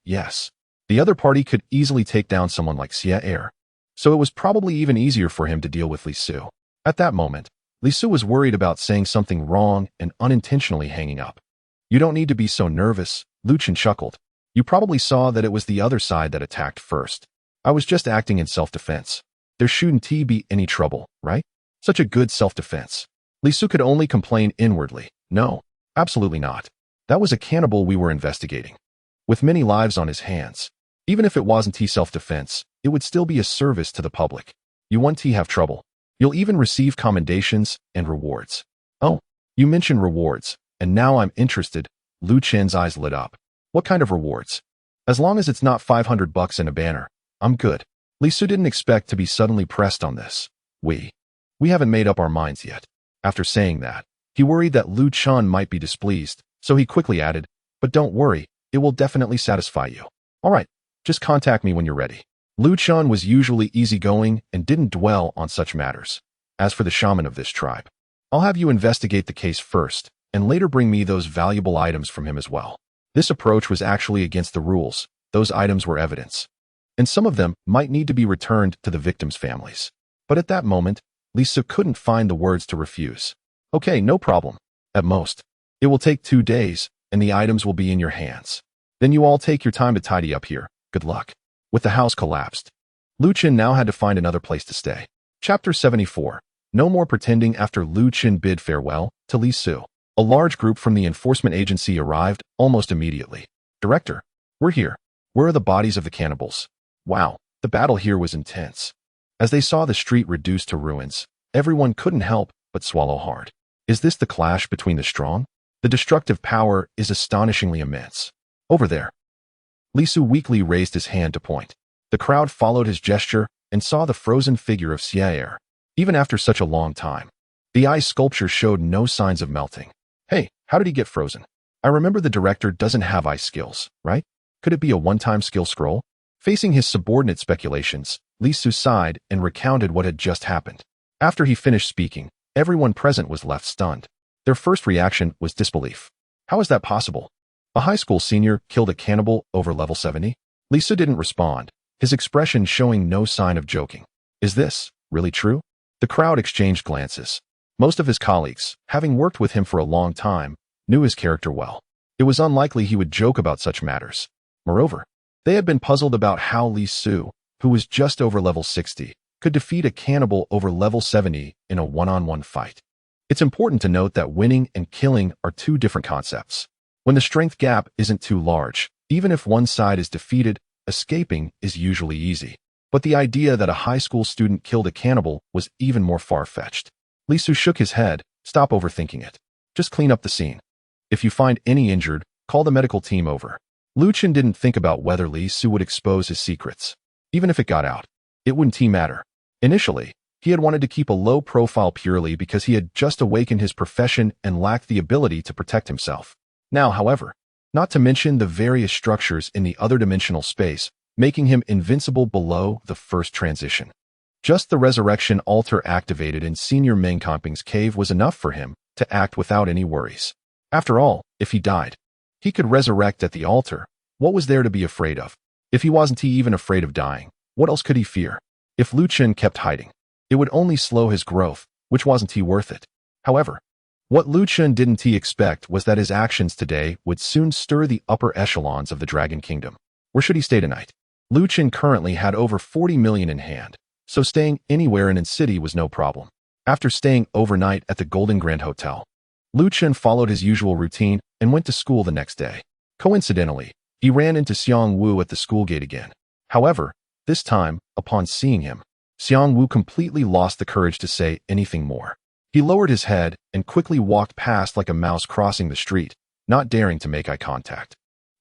The other party could easily take down someone like Xiang, so it was probably even easier for him to deal with Li Su. At that moment, Li Su was worried about saying something wrong and unintentionally hanging up. You don't need to be so nervous, Lu Chun chuckled. You probably saw that it was the other side that attacked first. I was just acting in self-defense. There shouldn't be any trouble, right? Such a good self-defense. Li Su could only complain inwardly. No, absolutely not. That was a cannibal we were investigating, with many lives on his hands. Even if it wasn't self-defense, it would still be a service to the public. You won't have trouble. You'll even receive commendations and rewards. Oh, you mentioned rewards, and now I'm interested. Lu Chen's eyes lit up. What kind of rewards? As long as it's not $500 and a banner, I'm good. Li Su didn't expect to be suddenly pressed on this. We haven't made up our minds yet. After saying that, he worried that Lu Chun might be displeased, so he quickly added, but don't worry, it will definitely satisfy you. All right, just contact me when you're ready. Lu Chun was usually easygoing and didn't dwell on such matters. As for the shaman of this tribe, I'll have you investigate the case first, and later bring me those valuable items from him as well. This approach was actually against the rules. Those items were evidence, and some of them might need to be returned to the victims' families. But at that moment, Lisa couldn't find the words to refuse. Okay, no problem. At most, it will take 2 days, and the items will be in your hands. Then you all take your time to tidy up here. Good luck. With the house collapsed, Lu Chun now had to find another place to stay. Chapter 74. No more pretending. After Lu Chun bid farewell to Li Su, a large group from the enforcement agency arrived almost immediately. Director, we're here. Where are the bodies of the cannibals? Wow, the battle here was intense. As they saw the street reduced to ruins, everyone couldn't help but swallow hard. Is this the clash between the strong? The destructive power is astonishingly immense. Over there. Li Su weakly raised his hand to point. The crowd followed his gesture and saw the frozen figure of Xiang. Even after such a long time, the ice sculpture showed no signs of melting. Hey, how did he get frozen? I remember the director doesn't have ice skills, right? Could it be a one-time skill scroll? Facing his subordinate speculations, Li Su sighed and recounted what had just happened. After he finished speaking, everyone present was left stunned. Their first reaction was disbelief. How is that possible? A high school senior killed a cannibal over level 70? Li Su didn't respond, his expression showing no sign of joking. Is this really true? The crowd exchanged glances. Most of his colleagues, having worked with him for a long time, knew his character well. It was unlikely he would joke about such matters. Moreover, they had been puzzled about how Li Su, who was just over level 60, could defeat a cannibal over level 70 in a one-on-one fight. It's important to note that winning and killing are two different concepts. When the strength gap isn't too large, even if one side is defeated, escaping is usually easy. But the idea that a high school student killed a cannibal was even more far-fetched. Li Su shook his head. Stop overthinking it. Just clean up the scene. If you find any injured, call the medical team over. Lu Chun didn't think about whether Li Su would expose his secrets. Even if it got out, it wouldn't matter. Initially, he had wanted to keep a low profile purely because he had just awakened his profession and lacked the ability to protect himself. Now, however, not to mention the various structures in the other dimensional space, making him invincible below the first transition. Just the resurrection altar activated in Senior Menkomping's cave was enough for him to act without any worries. After all, if he died, he could resurrect at the altar. What was there to be afraid of? If he wasn't even afraid of dying, what else could he fear? If Lu Chun kept hiding, it would only slow his growth, which wasn't worth it. However, what Lu Chun didn't expect was that his actions today would soon stir the upper echelons of the Dragon Kingdom. Where should he stay tonight? Lu Chun currently had over 40 million in hand, so staying anywhere in city was no problem. After staying overnight at the Golden Grand Hotel, Lu Chun followed his usual routine and went to school the next day. Coincidentally, he ran into Xiang Wu at the school gate again. However, this time, upon seeing him, Xiang Wu completely lost the courage to say anything more. He lowered his head and quickly walked past like a mouse crossing the street, not daring to make eye contact.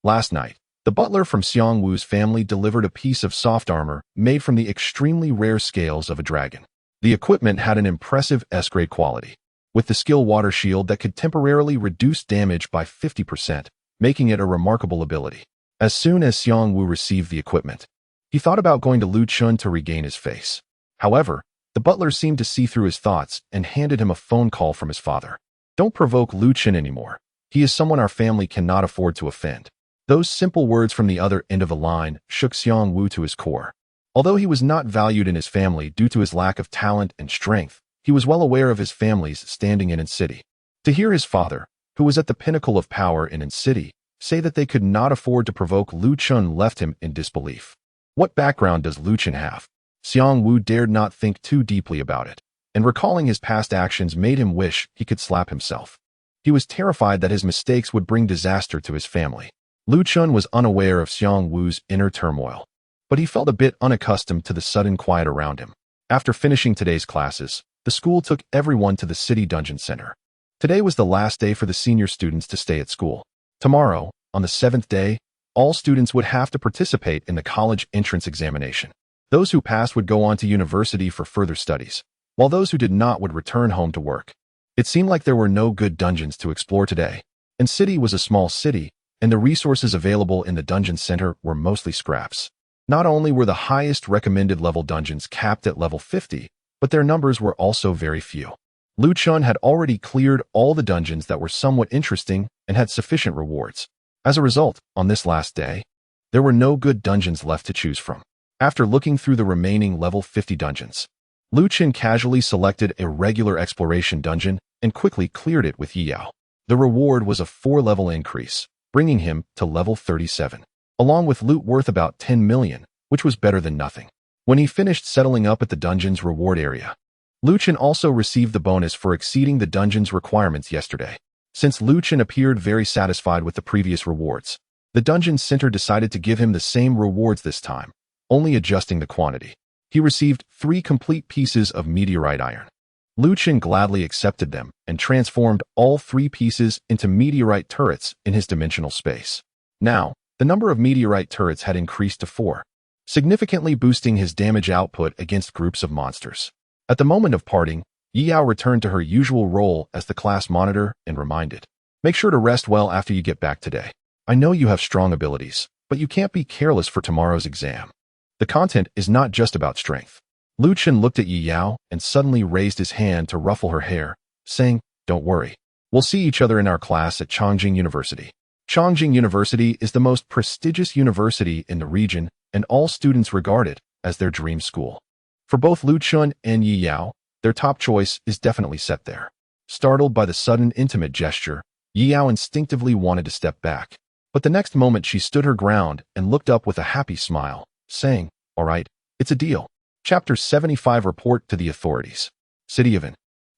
Last night, the butler from Xiang Wu's family delivered a piece of soft armor made from the extremely rare scales of a dragon. The equipment had an impressive S-grade quality, with the skill water shield that could temporarily reduce damage by 50%, making it a remarkable ability. As soon as Xiang Wu received the equipment, he thought about going to Lu Chun to regain his face. However, the butler seemed to see through his thoughts and handed him a phone call from his father. Don't provoke Lu Chun anymore. He is someone our family cannot afford to offend. Those simple words from the other end of the line shook Xiang Wu to his core. Although he was not valued in his family due to his lack of talent and strength, he was well aware of his family's standing in city. To hear his father, who was at the pinnacle of power in city, say that they could not afford to provoke Lu Chun left him in disbelief. What background does Lu Chun have? Xiang Wu dared not think too deeply about it, and recalling his past actions made him wish he could slap himself. He was terrified that his mistakes would bring disaster to his family. Lu Chun was unaware of Xiang Wu's inner turmoil, but he felt a bit unaccustomed to the sudden quiet around him. After finishing today's classes, the school took everyone to the city dungeon center. Today was the last day for the senior students to stay at school. Tomorrow, on the 7th day, all students would have to participate in the college entrance examination. Those who passed would go on to university for further studies, while those who did not would return home to work. It seemed like there were no good dungeons to explore today, and city was a small city, and the resources available in the dungeon center were mostly scraps. Not only were the highest recommended level dungeons capped at level 50, but their numbers were also very few. Lu Chun had already cleared all the dungeons that were somewhat interesting and had sufficient rewards. As a result, on this last day, there were no good dungeons left to choose from. After looking through the remaining level 50 dungeons, Lu Chun casually selected a regular exploration dungeon and quickly cleared it with Yi Yao. The reward was a 4-level increase, bringing him to level 37, along with loot worth about 10 million, which was better than nothing. When he finished settling up at the dungeon's reward area, Lu Chun also received the bonus for exceeding the dungeon's requirements yesterday. Since Lu Chun appeared very satisfied with the previous rewards, the dungeon center decided to give him the same rewards this time, only adjusting the quantity. He received 3 complete pieces of meteorite iron. Lu Chun gladly accepted them and transformed all 3 pieces into meteorite turrets in his dimensional space. Now, the number of meteorite turrets had increased to 4, significantly boosting his damage output against groups of monsters. At the moment of parting, Yi Yao returned to her usual role as the class monitor and reminded, "Make sure to rest well after you get back today. I know you have strong abilities, but you can't be careless for tomorrow's exam. The content is not just about strength." Lu Chun looked at Yi Yao and suddenly raised his hand to ruffle her hair, saying, "Don't worry. We'll see each other in our class at Chongqing University." Chongqing University is the most prestigious university in the region, and all students regard it as their dream school. For both Lu Chun and Yi Yao, their top choice is definitely set there. Startled by the sudden intimate gesture, Yi Yao instinctively wanted to step back. But the next moment she stood her ground and looked up with a happy smile, saying, "All right, it's a deal." Chapter 75 Report to the Authorities. City of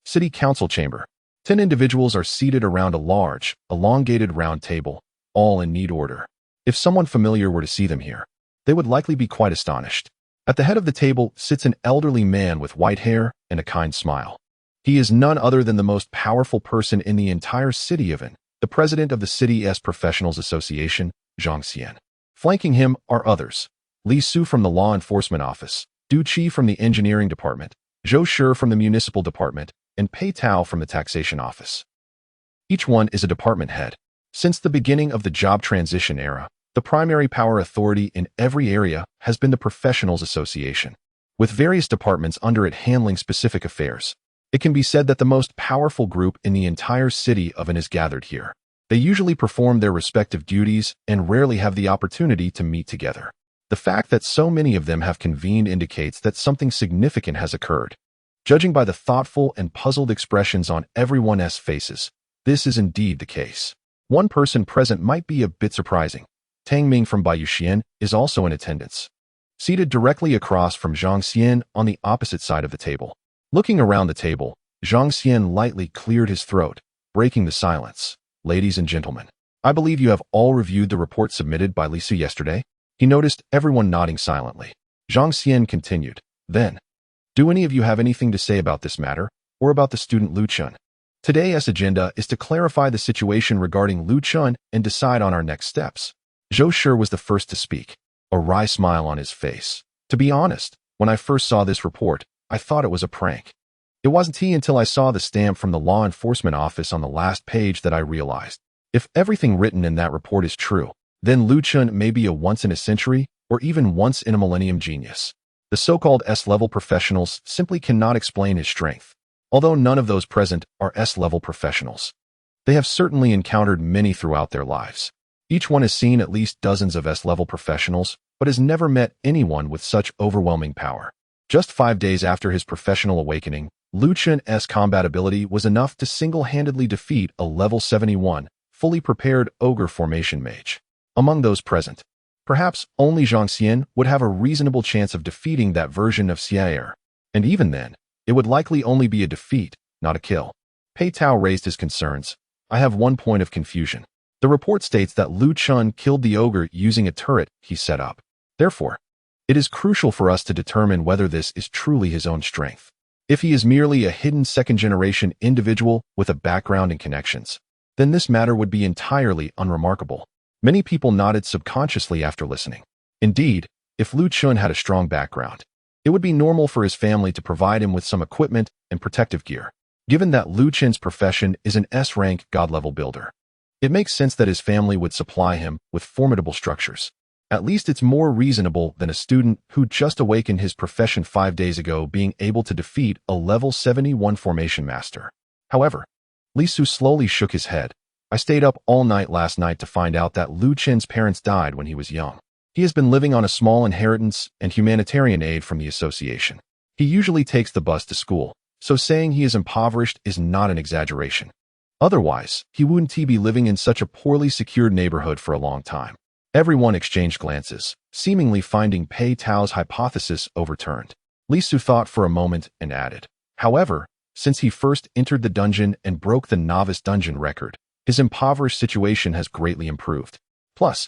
City Council Chamber. 10 individuals are seated around a large, elongated round table, all in neat order. If someone familiar were to see them here, they would likely be quite astonished. At the head of the table sits an elderly man with white hair and a kind smile. He is none other than the most powerful person in the entire city of the president of the SSS Professionals Association, Zhang. Flanking him are others: Li Su from the Law Enforcement Office, Du Qi from the Engineering Department, Zhou Shi from the Municipal Department, and Pei Tao from the Taxation Office. Each one is a department head. Since the beginning of the job transition era, the primary power authority in every area has been the Professionals Association, with various departments under it handling specific affairs. It can be said that the most powerful group in the entire city of is gathered here. They usually perform their respective duties and rarely have the opportunity to meet together. The fact that so many of them have convened indicates that something significant has occurred. Judging by the thoughtful and puzzled expressions on everyone's faces, this is indeed the case. One person present might be a bit surprising. Tang Ming from Baiyuxian is also in attendance. Seated directly across from Zhang Xian on the opposite side of the table. Looking around the table, Zhang Xian lightly cleared his throat, breaking the silence. "Ladies and gentlemen, I believe you have all reviewed the report submitted by Li Su yesterday." He noticed everyone nodding silently. Zhang Xian continued, "Then, do any of you have anything to say about this matter, or about the student Lu Chun? Today's agenda is to clarify the situation regarding Lu Chun and decide on our next steps." Zhou Shi was the first to speak, a wry smile on his face. "To be honest, when I first saw this report, I thought it was a prank. It wasn't until I saw the stamp from the Law Enforcement Office on the last page that I realized If everything written in that report is true, then Lu Chun may be a once-in-a-century or even once-in-a-millennium genius. The so-called S-level professionals simply cannot explain his strength. Although none of those present are S-level professionals, they have certainly encountered many throughout their lives. Each one has seen at least dozens of S-level professionals, but has never met anyone with such overwhelming power. Just 5 days after his professional awakening, Lu Chun's combat ability was enough to single-handedly defeat a level 71, fully prepared ogre formation mage. Among those present, perhaps only Xiang would have a reasonable chance of defeating that version of Xiang, and even then, it would likely only be a defeat, not a kill. Pei Tao raised his concerns. I have one point of confusion. The report states that Lu Chun killed the ogre using a turret he set up. Therefore, it is crucial for us to determine whether this is truly his own strength. If he is merely a hidden second-generation individual with a background and connections, then this matter would be entirely unremarkable. Many people nodded subconsciously after listening. Indeed, if Lu Chun had a strong background, it would be normal for his family to provide him with some equipment and protective gear. Given that Lu Chun's profession is an S-rank god-level builder, it makes sense that his family would supply him with formidable structures. At least it's more reasonable than a student who just awakened his profession 5 days ago being able to defeat a level 71 formation master. However, Li Su slowly shook his head. I stayed up all night last night to find out that Lu Chun's parents died when he was young. He has been living on a small inheritance and humanitarian aid from the association. He usually takes the bus to school, so saying he is impoverished is not an exaggeration. Otherwise, he wouldn't be living in such a poorly secured neighborhood for a long time. Everyone exchanged glances, seemingly finding Pei Tao's hypothesis overturned. Li Su thought for a moment and added, however, since he first entered the dungeon and broke the novice dungeon record, his impoverished situation has greatly improved. Plus,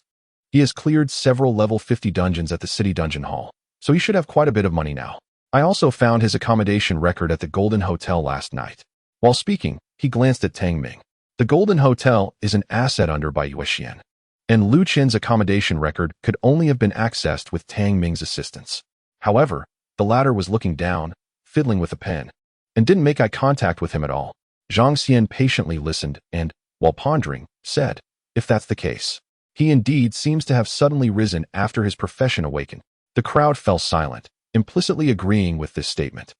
he has cleared several level 50 dungeons at the city dungeon hall, so he should have quite a bit of money now. I also found his accommodation record at the Golden Hotel last night. While speaking, he glanced at Tang Ming. The Golden Hotel is an asset owned by Xiang, and Lu Chun's accommodation record could only have been accessed with Tang Ming's assistance. However, the latter was looking down, fiddling with a pen, and didn't make eye contact with him at all. Zhang patiently listened and, while pondering, said, if that's the case, he indeed seems to have suddenly risen after his profession awakened. The crowd fell silent, implicitly agreeing with this statement.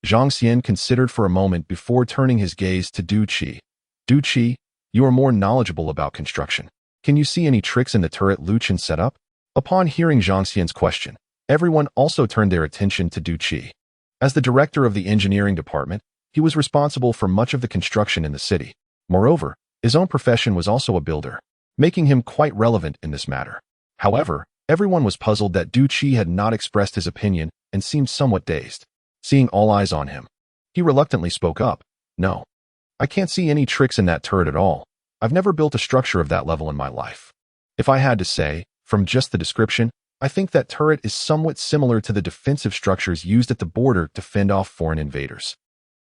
Zhang considered for a moment before turning his gaze to Du Qi. Du Qi, you are more knowledgeable about construction. Can you see any tricks in the turret Lu Chun set up? Upon hearing Zhang question, everyone also turned their attention to Du Qi. As the director of the engineering department, he was responsible for much of the construction in the city. Moreover, his own profession was also a builder, making him quite relevant in this matter. However, everyone was puzzled that Du Qi had not expressed his opinion and seemed somewhat dazed. Seeing all eyes on him, he reluctantly spoke up. No, I can't see any tricks in that turret at all. I've never built a structure of that level in my life. If I had to say, from just the description, I think that turret is somewhat similar to the defensive structures used at the border to fend off foreign invaders.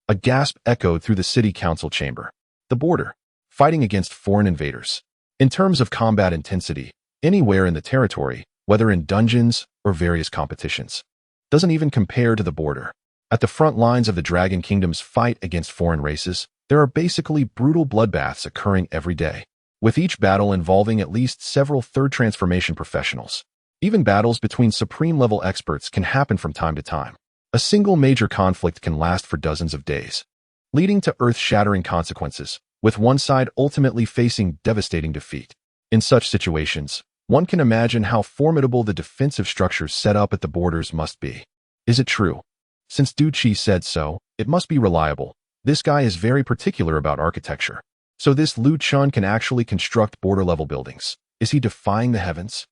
A gasp echoed through the city council chamber. The border, fighting against foreign invaders. In terms of combat intensity, anywhere in the territory, whether in dungeons or various competitions, doesn't even compare to the border. At the front lines of the Dragon Kingdom's fight against foreign races, there are basically brutal bloodbaths occurring every day, with each battle involving at least several third transformation professionals. Even battles between supreme-level experts can happen from time to time. A single major conflict can last for dozens of days, leading to earth-shattering consequences, with one side ultimately facing devastating defeat. In such situations, one can imagine how formidable the defensive structures set up at the borders must be. Is it true? Since Du Qi said so, it must be reliable. This guy is very particular about architecture. So this Lu Chun can actually construct border-level buildings. Is he defying the heavens?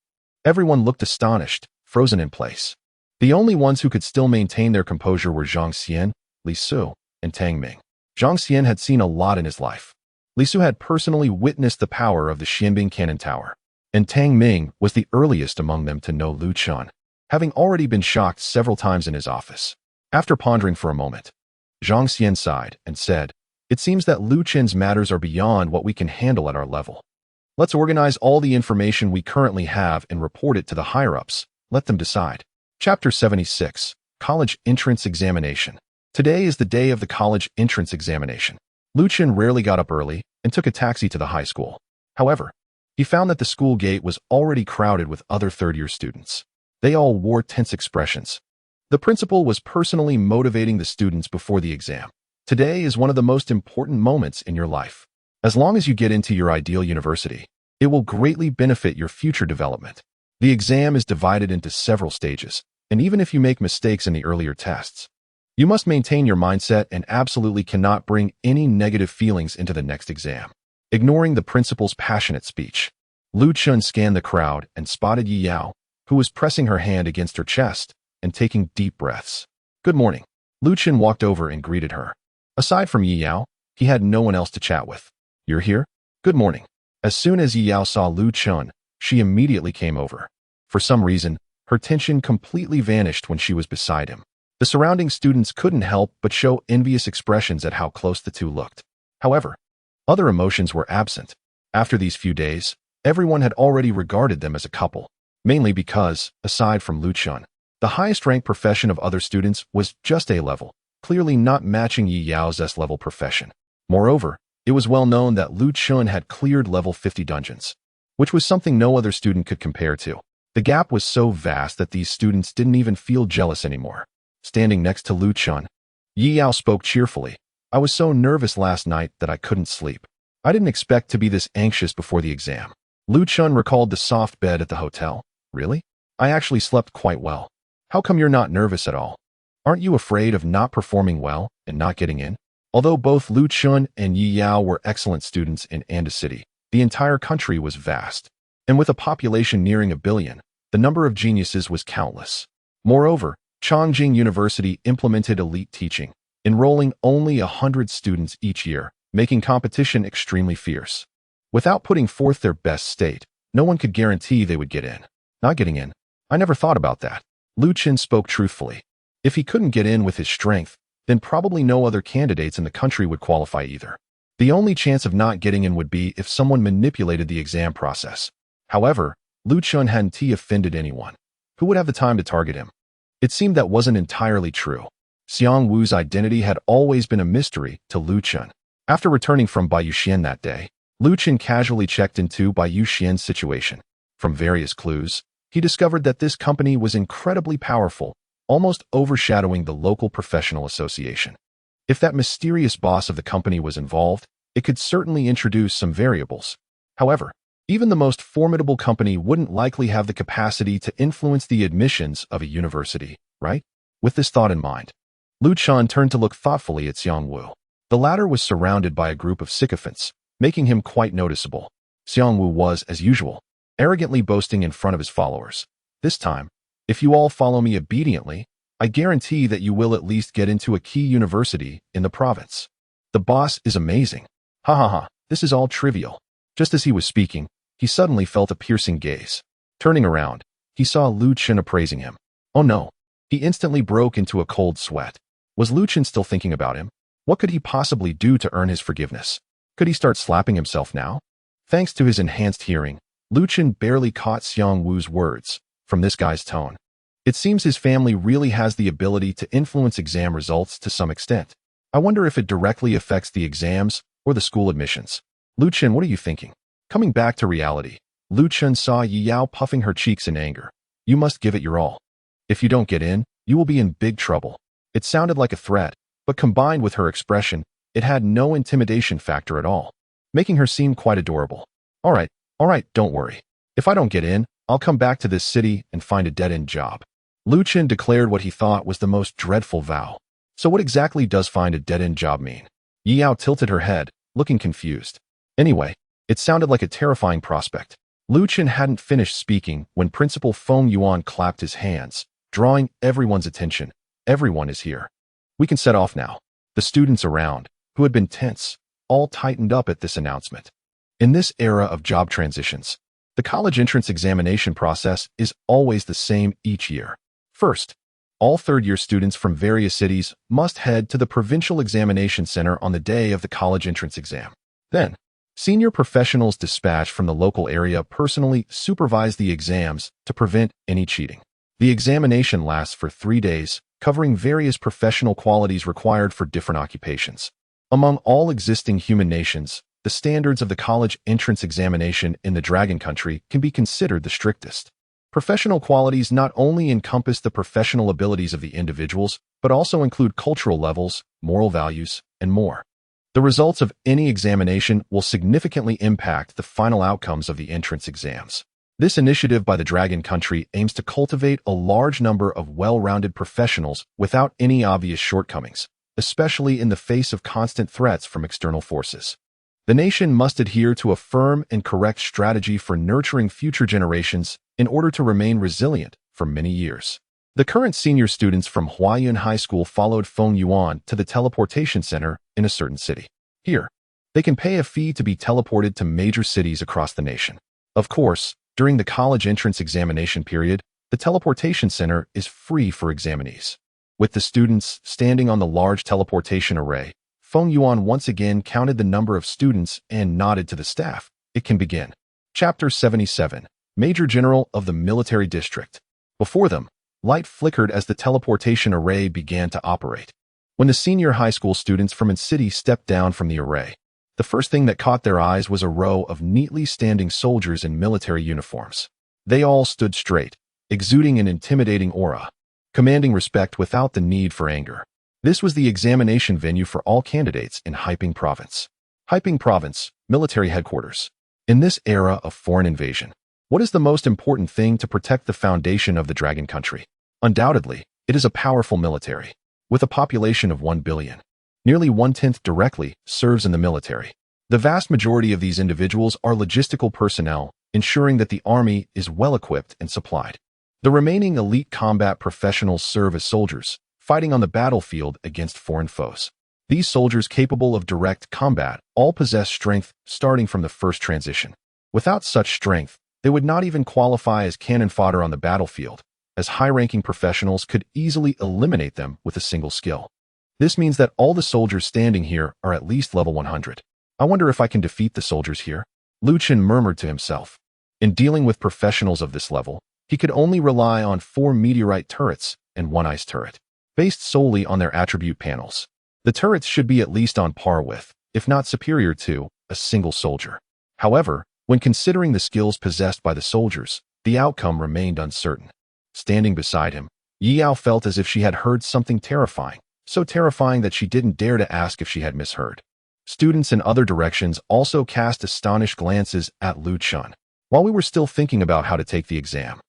Everyone looked astonished, frozen in place. The only ones who could still maintain their composure were Zhang, Li Su, and Tang Ming. Zhang had seen a lot in his life. Li Su had personally witnessed the power of the Xianbing Cannon Tower, and Tang Ming was the earliest among them to know Lu Chun, having already been shocked several times in his office. After pondering for a moment, Zhang sighed and said, it seems that Lu Chun's matters are beyond what we can handle at our level. Let's organize all the information we currently have and report it to the higher-ups. Let them decide. Chapter 76, College Entrance Examination. Today is the day of the college entrance examination. Lu Chun rarely got up early and took a taxi to the high school. However, he found that the school gate was already crowded with other third-year students. They all wore tense expressions. The principal was personally motivating the students before the exam. Today is one of the most important moments in your life. As long as you get into your ideal university, it will greatly benefit your future development. The exam is divided into several stages, and even if you make mistakes in the earlier tests, you must maintain your mindset and absolutely cannot bring any negative feelings into the next exam. Ignoring the principal's passionate speech, Chun scanned the crowd and spotted Yi Yao, who was pressing her hand against her chest and taking deep breaths. "Good morning." Chun walked over and greeted her. Aside from Yi Yao, he had no one else to chat with. "You're here? Good morning." As soon as Yi Yao saw Chun, she immediately came over. For some reason, her tension completely vanished when she was beside him. The surrounding students couldn't help but show envious expressions at how close the two looked. However, other emotions were absent. After these few days, everyone had already regarded them as a couple, mainly because, aside from Chun, the highest-ranked profession of other students was just A-level, clearly not matching Yi Yao's S-level profession. Moreover, it was well known that Chun had cleared level 50 dungeons, which was something no other student could compare to. The gap was so vast that these students didn't even feel jealous anymore. Standing next to Chun, Yi Yao spoke cheerfully. "I was so nervous last night that I couldn't sleep. I didn't expect to be this anxious before the exam." Chun recalled the soft bed at the hotel. "Really? I actually slept quite well. How come you're not nervous at all? Aren't you afraid of not performing well and not getting in?" Although both Chun and Yi Yao were excellent students in Anda City, the entire country was vast. And with a population nearing 1 billion, the number of geniuses was countless. Moreover, Chongqing University implemented elite teaching, enrolling only 100 students each year, making competition extremely fierce. Without putting forth their best state, no one could guarantee they would get in. "Not getting in? I never thought about that." Chun spoke truthfully. If he couldn't get in with his strength, then probably no other candidates in the country would qualify either. The only chance of not getting in would be if someone manipulated the exam process. However, Chun hadn't offended anyone. Who would have the time to target him? It seemed that wasn't entirely true. Xiang Wu's identity had always been a mystery to Chun. After returning from Bai Yuxian that day, Chun casually checked into Bai Yuxian's situation. From various clues, he discovered that this company was incredibly powerful, almost overshadowing the local professional association. If that mysterious boss of the company was involved, it could certainly introduce some variables. However, even the most formidable company wouldn't likely have the capacity to influence the admissions of a university, right? With this thought in mind, Chun turned to look thoughtfully at Xiang Wu. The latter was surrounded by a group of sycophants, making him quite noticeable. Xiang Wu was, as usual, arrogantly boasting in front of his followers. "This time, if you all follow me obediently, I guarantee that you will at least get into a key university in the province. The boss is amazing. Ha ha ha, this is all trivial." Just as he was speaking, he suddenly felt a piercing gaze. Turning around, he saw Chun appraising him. Oh no! He instantly broke into a cold sweat. Was Chun still thinking about him? What could he possibly do to earn his forgiveness? Could he start slapping himself now? Thanks to his enhanced hearing, Chun barely caught Xiang Wu's words. From this guy's tone, it seems his family really has the ability to influence exam results to some extent. I wonder if it directly affects the exams or the school admissions. Chun, what are you thinking? Coming back to reality, Chun saw Yi Yao puffing her cheeks in anger. "You must give it your all. If you don't get in, you will be in big trouble." It sounded like a threat, but combined with her expression, it had no intimidation factor at all, making her seem quite adorable. All right, don't worry. If I don't get in, I'll come back to this city and find a dead-end job." Chun declared what he thought was the most dreadful vow. So what exactly does find a dead-end job mean? Yi Yao tilted her head, looking confused. Anyway, it sounded like a terrifying prospect. Chun hadn't finished speaking when Principal Feng Yuan clapped his hands, drawing everyone's attention. "Everyone is here. We can set off now." The students around, who had been tense, all tightened up at this announcement. In this era of job transitions, the college entrance examination process is always the same each year. First, all third-year students from various cities must head to the Provincial Examination Center on the day of the college entrance exam. Then, senior professionals dispatched from the local area personally supervise the exams to prevent any cheating. The examination lasts for 3 days, covering various professional qualities required for different occupations. Among all existing human nations, the standards of the college entrance examination in the Dragon Country can be considered the strictest. Professional qualities not only encompass the professional abilities of the individuals, but also include cultural levels, moral values, and more. The results of any examination will significantly impact the final outcomes of the entrance exams. This initiative by the Dragon Country aims to cultivate a large number of well-rounded professionals without any obvious shortcomings, especially in the face of constant threats from external forces. The nation must adhere to a firm and correct strategy for nurturing future generations in order to remain resilient for many years. The current senior students from Huaiyun High School followed Feng Yuan to the teleportation center in a certain city. Here, they can pay a fee to be teleported to major cities across the nation. Of course, during the college entrance examination period, the teleportation center is free for examinees. With the students standing on the large teleportation array, Feng Yuan once again counted the number of students and nodded to the staff. It can begin. Chapter 77. Major General of the Military District. Before them, light flickered as the teleportation array began to operate. When the senior high school students from a city stepped down from the array, the first thing that caught their eyes was a row of neatly standing soldiers in military uniforms. They all stood straight, exuding an intimidating aura, commanding respect without the need for anger. This was the examination venue for all candidates in Haiping Province. Haiping Province, military headquarters. In this era of foreign invasion, what is the most important thing to protect the foundation of the Dragon Country? Undoubtedly, it is a powerful military. With a population of 1 billion, nearly 1/10 directly serves in the military. The vast majority of these individuals are logistical personnel, ensuring that the army is well-equipped and supplied. The remaining elite combat professionals serve as soldiers, fighting on the battlefield against foreign foes. These soldiers capable of direct combat all possess strength starting from the first transition. Without such strength, they would not even qualify as cannon fodder on the battlefield, as high-ranking professionals could easily eliminate them with a single skill. This means that all the soldiers standing here are at least level 100. I wonder if I can defeat the soldiers here? Lu Chen murmured to himself. In dealing with professionals of this level, he could only rely on 4 meteorite turrets and 1 ice turret, based solely on their attribute panels. The turrets should be at least on par with, if not superior to, a single soldier. However, when considering the skills possessed by the soldiers, the outcome remained uncertain. Standing beside him, Yi Yao felt as if she had heard something terrifying, so terrifying that she didn't dare to ask if she had misheard. Students in other directions also cast astonished glances at Lu Chun. While we were still thinking about how to take the exam,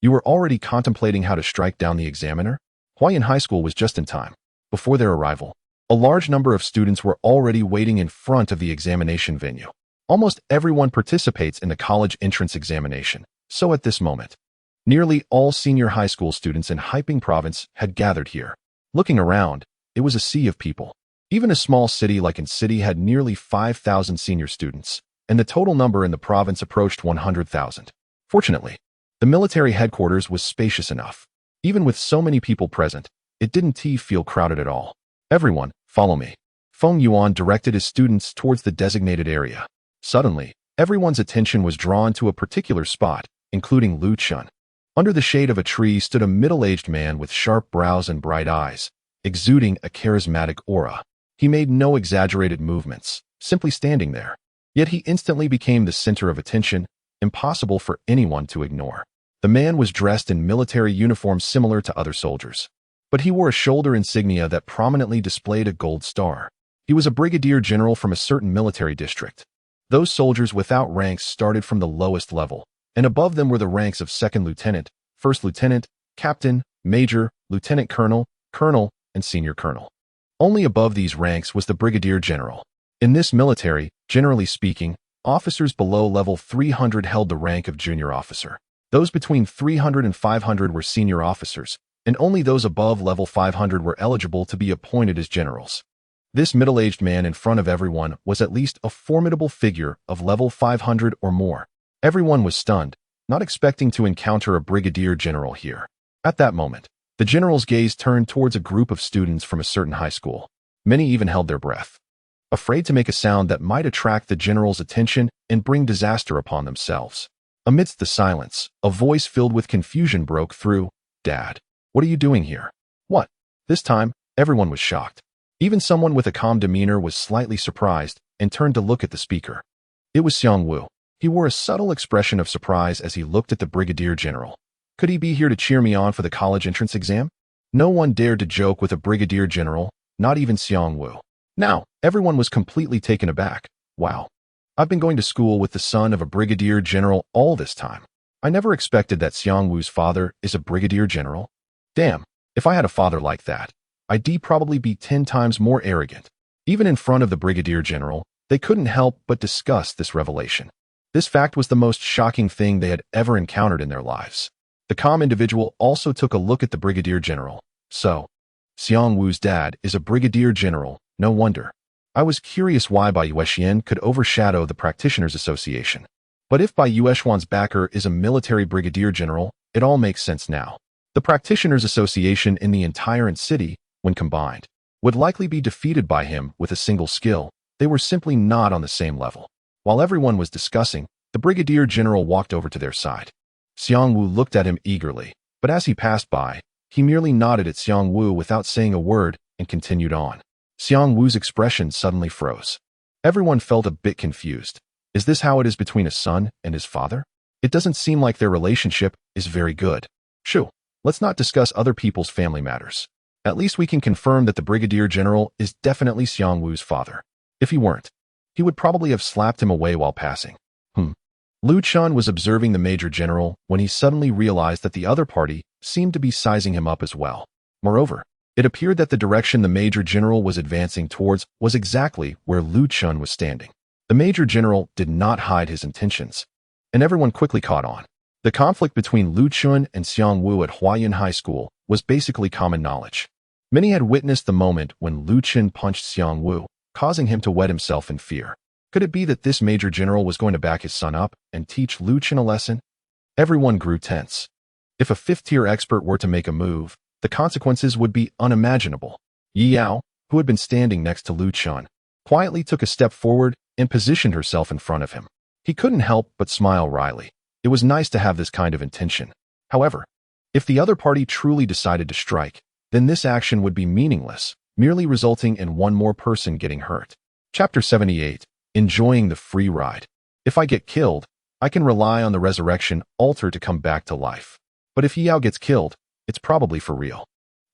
you were already contemplating how to strike down the examiner? Huayan High School was just in time. Before their arrival, a large number of students were already waiting in front of the examination venue. Almost everyone participates in the college entrance examination, so at this moment, nearly all senior high school students in Haiping Province had gathered here. Looking around, it was a sea of people. Even a small city like In City had nearly 5,000 senior students, and the total number in the province approached 100,000. Fortunately, the military headquarters was spacious enough. Even with so many people present, it didn't feel crowded at all. Everyone, follow me. Feng Yuan directed his students towards the designated area. Suddenly, everyone's attention was drawn to a particular spot, including Lu Chun. Under the shade of a tree stood a middle-aged man with sharp brows and bright eyes, exuding a charismatic aura. He made no exaggerated movements, simply standing there. Yet he instantly became the center of attention, impossible for anyone to ignore. The man was dressed in military uniform similar to other soldiers, but he wore a shoulder insignia that prominently displayed a gold star. He was a brigadier general from a certain military district. Those soldiers without ranks started from the lowest level, and above them were the ranks of second lieutenant, first lieutenant, captain, major, lieutenant colonel, colonel, and senior colonel. Only above these ranks was the brigadier general. In this military, generally speaking, officers below level 300 held the rank of junior officer. Those between 300 and 500 were senior officers, and only those above level 500 were eligible to be appointed as generals. This middle-aged man in front of everyone was at least a formidable figure of level 500 or more. Everyone was stunned, not expecting to encounter a brigadier general here. At that moment, the general's gaze turned towards a group of students from a certain high school. Many even held their breath, afraid to make a sound that might attract the general's attention and bring disaster upon themselves. Amidst the silence, a voice filled with confusion broke through. "Dad, what are you doing here?" "What?" This time, everyone was shocked. Even someone with a calm demeanor was slightly surprised, and turned to look at the speaker. It was Xiang Wu. He wore a subtle expression of surprise as he looked at the brigadier general. Could he be here to cheer me on for the college entrance exam? No one dared to joke with a brigadier general, not even Xiang Wu. Now, everyone was completely taken aback. Wow. I've been going to school with the son of a brigadier general all this time. I never expected that Xiang Wu's father is a brigadier general. Damn, if I had a father like that, I'd probably be 10 times more arrogant. Even in front of the brigadier general, they couldn't help but discuss this revelation. This fact was the most shocking thing they had ever encountered in their lives. The calm individual also took a look at the brigadier general. So, Xiang Wu's dad is a brigadier general, no wonder. I was curious why Bai Yuexian could overshadow the Practitioners Association. But if Bai Yuexian's backer is a military brigadier general, it all makes sense now. The Practitioners Association in the entire city, when combined, would likely be defeated by him with a single skill. They were simply not on the same level. While everyone was discussing, the brigadier general walked over to their side. Xiang Wu looked at him eagerly, but as he passed by, he merely nodded at Xiang Wu without saying a word and continued on. Xiang Wu's expression suddenly froze. Everyone felt a bit confused. Is this how it is between a son and his father? It doesn't seem like their relationship is very good. Shoo, let's not discuss other people's family matters. At least we can confirm that the brigadier general is definitely Xiang Wu's father. If he weren't, he would probably have slapped him away while passing. Lu Chun was observing the major general when he suddenly realized that the other party seemed to be sizing him up as well. Moreover, it appeared that the direction the major general was advancing towards was exactly where Lu Chun was standing. The major general did not hide his intentions, and everyone quickly caught on. The conflict between Lu Chun and Xiang Wu at Huayan High School was basically common knowledge. Many had witnessed the moment when Lu Chun punched Xiang Wu, causing him to wet himself in fear. Could it be that this major general was going to back his son up and teach Lu Chun a lesson? Everyone grew tense. If a fifth-tier expert were to make a move, the consequences would be unimaginable. Yi Yao, who had been standing next to Lu Chun, quietly took a step forward and positioned herself in front of him. He couldn't help but smile wryly. It was nice to have this kind of intention. However, if the other party truly decided to strike, then this action would be meaningless, merely resulting in one more person getting hurt. Chapter 78. Enjoying the free ride. If I get killed, I can rely on the resurrection altar to come back to life. But if Yi Yao gets killed, it's probably for real.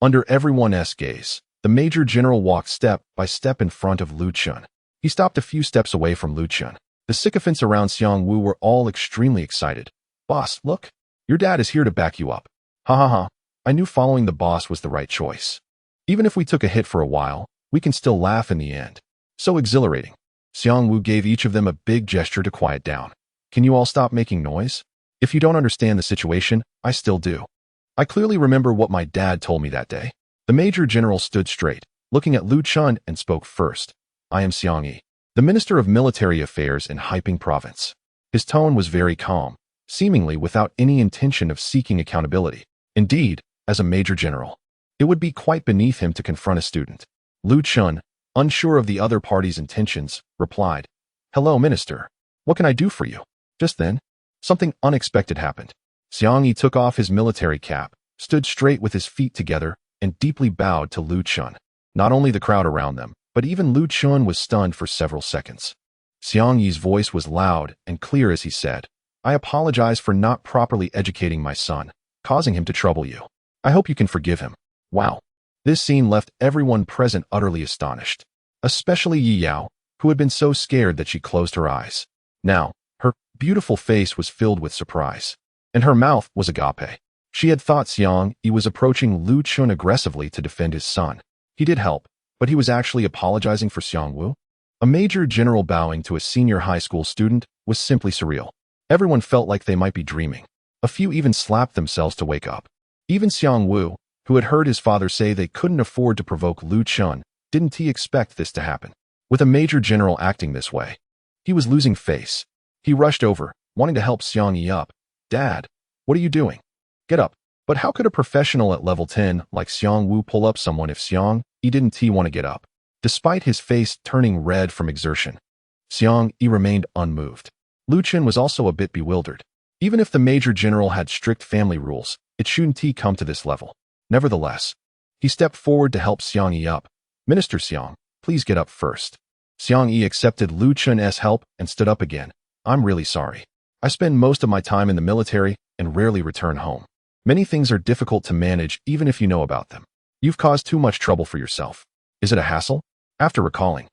Under everyone's gaze, the major general walked step by step in front of Lu Chun. He stopped a few steps away from Lu Chun. The sycophants around Xiang Wu were all extremely excited. Boss, look, your dad is here to back you up. Ha ha ha, I knew following the boss was the right choice. Even if we took a hit for a while, we can still laugh in the end. So exhilarating. Xiang Wu gave each of them a big gesture to quiet down. Can you all stop making noise? If you don't understand the situation, I still do. I clearly remember what my dad told me that day. The major general stood straight, looking at Lu Chun and spoke first. I am Xiang Yi, the Minister of Military Affairs in Haiping Province. His tone was very calm, seemingly without any intention of seeking accountability. Indeed, as a major general, it would be quite beneath him to confront a student. Lu Chun, unsure of the other party's intentions, replied, Hello, Minister. What can I do for you? Just then, something unexpected happened. Xiang Yi took off his military cap, stood straight with his feet together, and deeply bowed to Lu Chun. Not only the crowd around them, but even Lu Chun was stunned for several seconds. Xiang Yi's voice was loud and clear as he said, I apologize for not properly educating my son, causing him to trouble you. I hope you can forgive him. Wow. This scene left everyone present utterly astonished, especially Yi Yao, who had been so scared that she closed her eyes. Now, her beautiful face was filled with surprise, and her mouth was agape. She had thought Xiang Yi was approaching Lu Chun aggressively to defend his son. He did help, but he was actually apologizing for Xiang Wu? A major general bowing to a senior high school student was simply surreal. Everyone felt like they might be dreaming. A few even slapped themselves to wake up. Even Xiang Wu, who had heard his father say they couldn't afford to provoke Lu Chun, didn't he expect this to happen? With a major general acting this way, he was losing face. He rushed over, wanting to help Xiang Yi up. Dad, what are you doing? Get up. But how could a professional at level 10 like Xiang Wu pull up someone if Xiang Yi didn't want to get up? Despite his face turning red from exertion, Xiang Yi remained unmoved. Lu Chun was also a bit bewildered. Even if the major general had strict family rules, it shouldn't come to this level. Nevertheless, he stepped forward to help Xiang Yi up. Minister Xiang, please get up first. Xiang Yi accepted Lu Chun's help and stood up again. I'm really sorry. I spend most of my time in the military and rarely return home. Many things are difficult to manage even if you know about them. You've caused too much trouble for yourself. Is it a hassle? After recalling,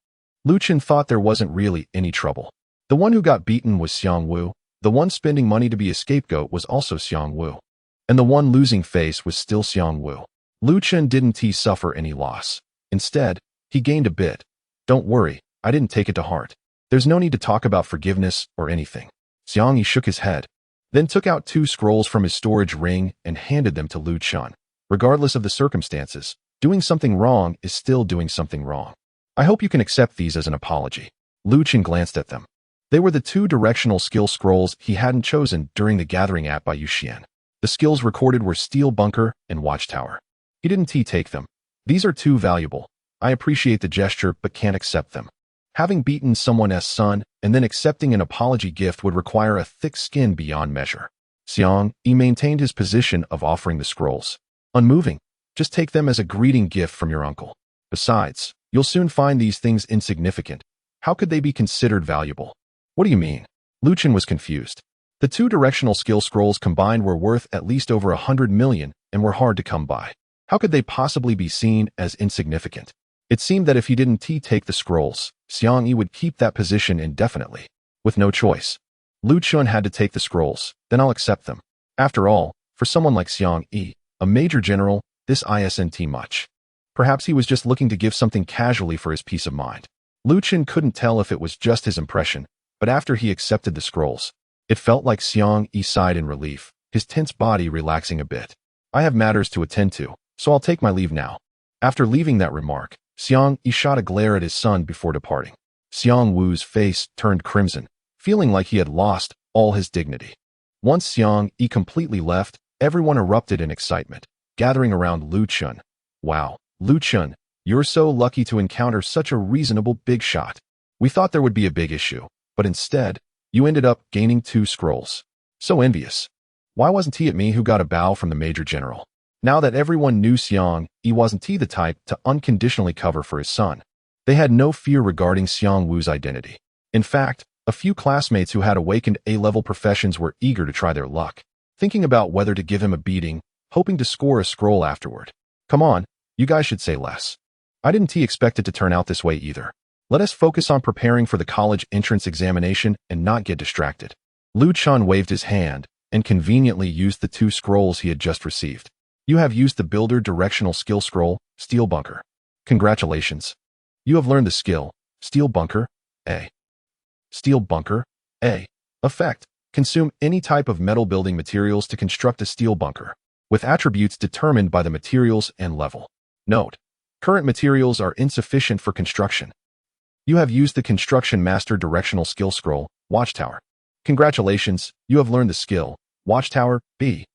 Lu Chun thought there wasn't really any trouble. The one who got beaten was Xiang Wu. The one spending money to be a scapegoat was also Xiang Wu. And the one losing face was still Xiang Wu. Lu Chun didn't suffer any loss. Instead, he gained a bit. Don't worry, I didn't take it to heart. There's no need to talk about forgiveness or anything. Xiang Yi shook his head, then took out 2 scrolls from his storage ring and handed them to Lu Chun. Regardless of the circumstances, doing something wrong is still doing something wrong. I hope you can accept these as an apology. Lu Chun glanced at them. They were the 2 directional skill scrolls he hadn't chosen during the gathering app by Xiang. The skills recorded were Steel Bunker and Watchtower. He didn't take them. These are too valuable. I appreciate the gesture but can't accept them. Having beaten someone's son and then accepting an apology gift would require a thick skin beyond measure. Xiang Yi maintained his position of offering the scrolls. Unmoving, just take them as a greeting gift from your uncle. Besides, you'll soon find these things insignificant. How could they be considered valuable? What do you mean? Lu Chun was confused. The 2 directional skill scrolls combined were worth at least over 100 million and were hard to come by. How could they possibly be seen as insignificant? It seemed that if he didn't take the scrolls, Xiang Yi would keep that position indefinitely. With no choice, Lu Chun had to take the scrolls, then I'll accept them. After all, for someone like Xiang Yi, a major general, this isn't much. Perhaps he was just looking to give something casually for his peace of mind. Lu Chun couldn't tell if it was just his impression, but after he accepted the scrolls, it felt like Xiang Yi sighed in relief, his tense body relaxing a bit. I have matters to attend to, so I'll take my leave now. After leaving that remark, Xiang Yi shot a glare at his son before departing. Xiang Wu's face turned crimson, feeling like he had lost all his dignity. Once Xiang Yi completely left, everyone erupted in excitement, gathering around Lu Chun. Wow, Lu Chun, you're so lucky to encounter such a reasonable big shot. We thought there would be a big issue, but instead, you ended up gaining 2 scrolls. So envious. Why wasn't he at me who got a bow from the Major General? Now that everyone knew Xiang Yi wasn't the type to unconditionally cover for his son, they had no fear regarding Xiang Wu's identity. In fact, a few classmates who had awakened A-level professions were eager to try their luck, thinking about whether to give him a beating, hoping to score a scroll afterward. Come on, you guys should say less. I didn't expect it to turn out this way either. Let us focus on preparing for the college entrance examination and not get distracted. Lu Chun waved his hand and conveniently used the 2 scrolls he had just received. You have used the Builder Directional Skill Scroll, Steel Bunker. Congratulations. You have learned the skill, Steel Bunker, A. Steel Bunker, A. Effect. Consume any type of metal building materials to construct a steel bunker, with attributes determined by the materials and level. Note: current materials are insufficient for construction. You have used the Construction Master Directional Skill Scroll, Watchtower. Congratulations, you have learned the skill, Watchtower, B.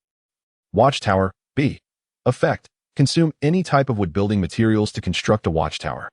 Watchtower, B. Effect. Consume any type of wood building materials to construct a watchtower,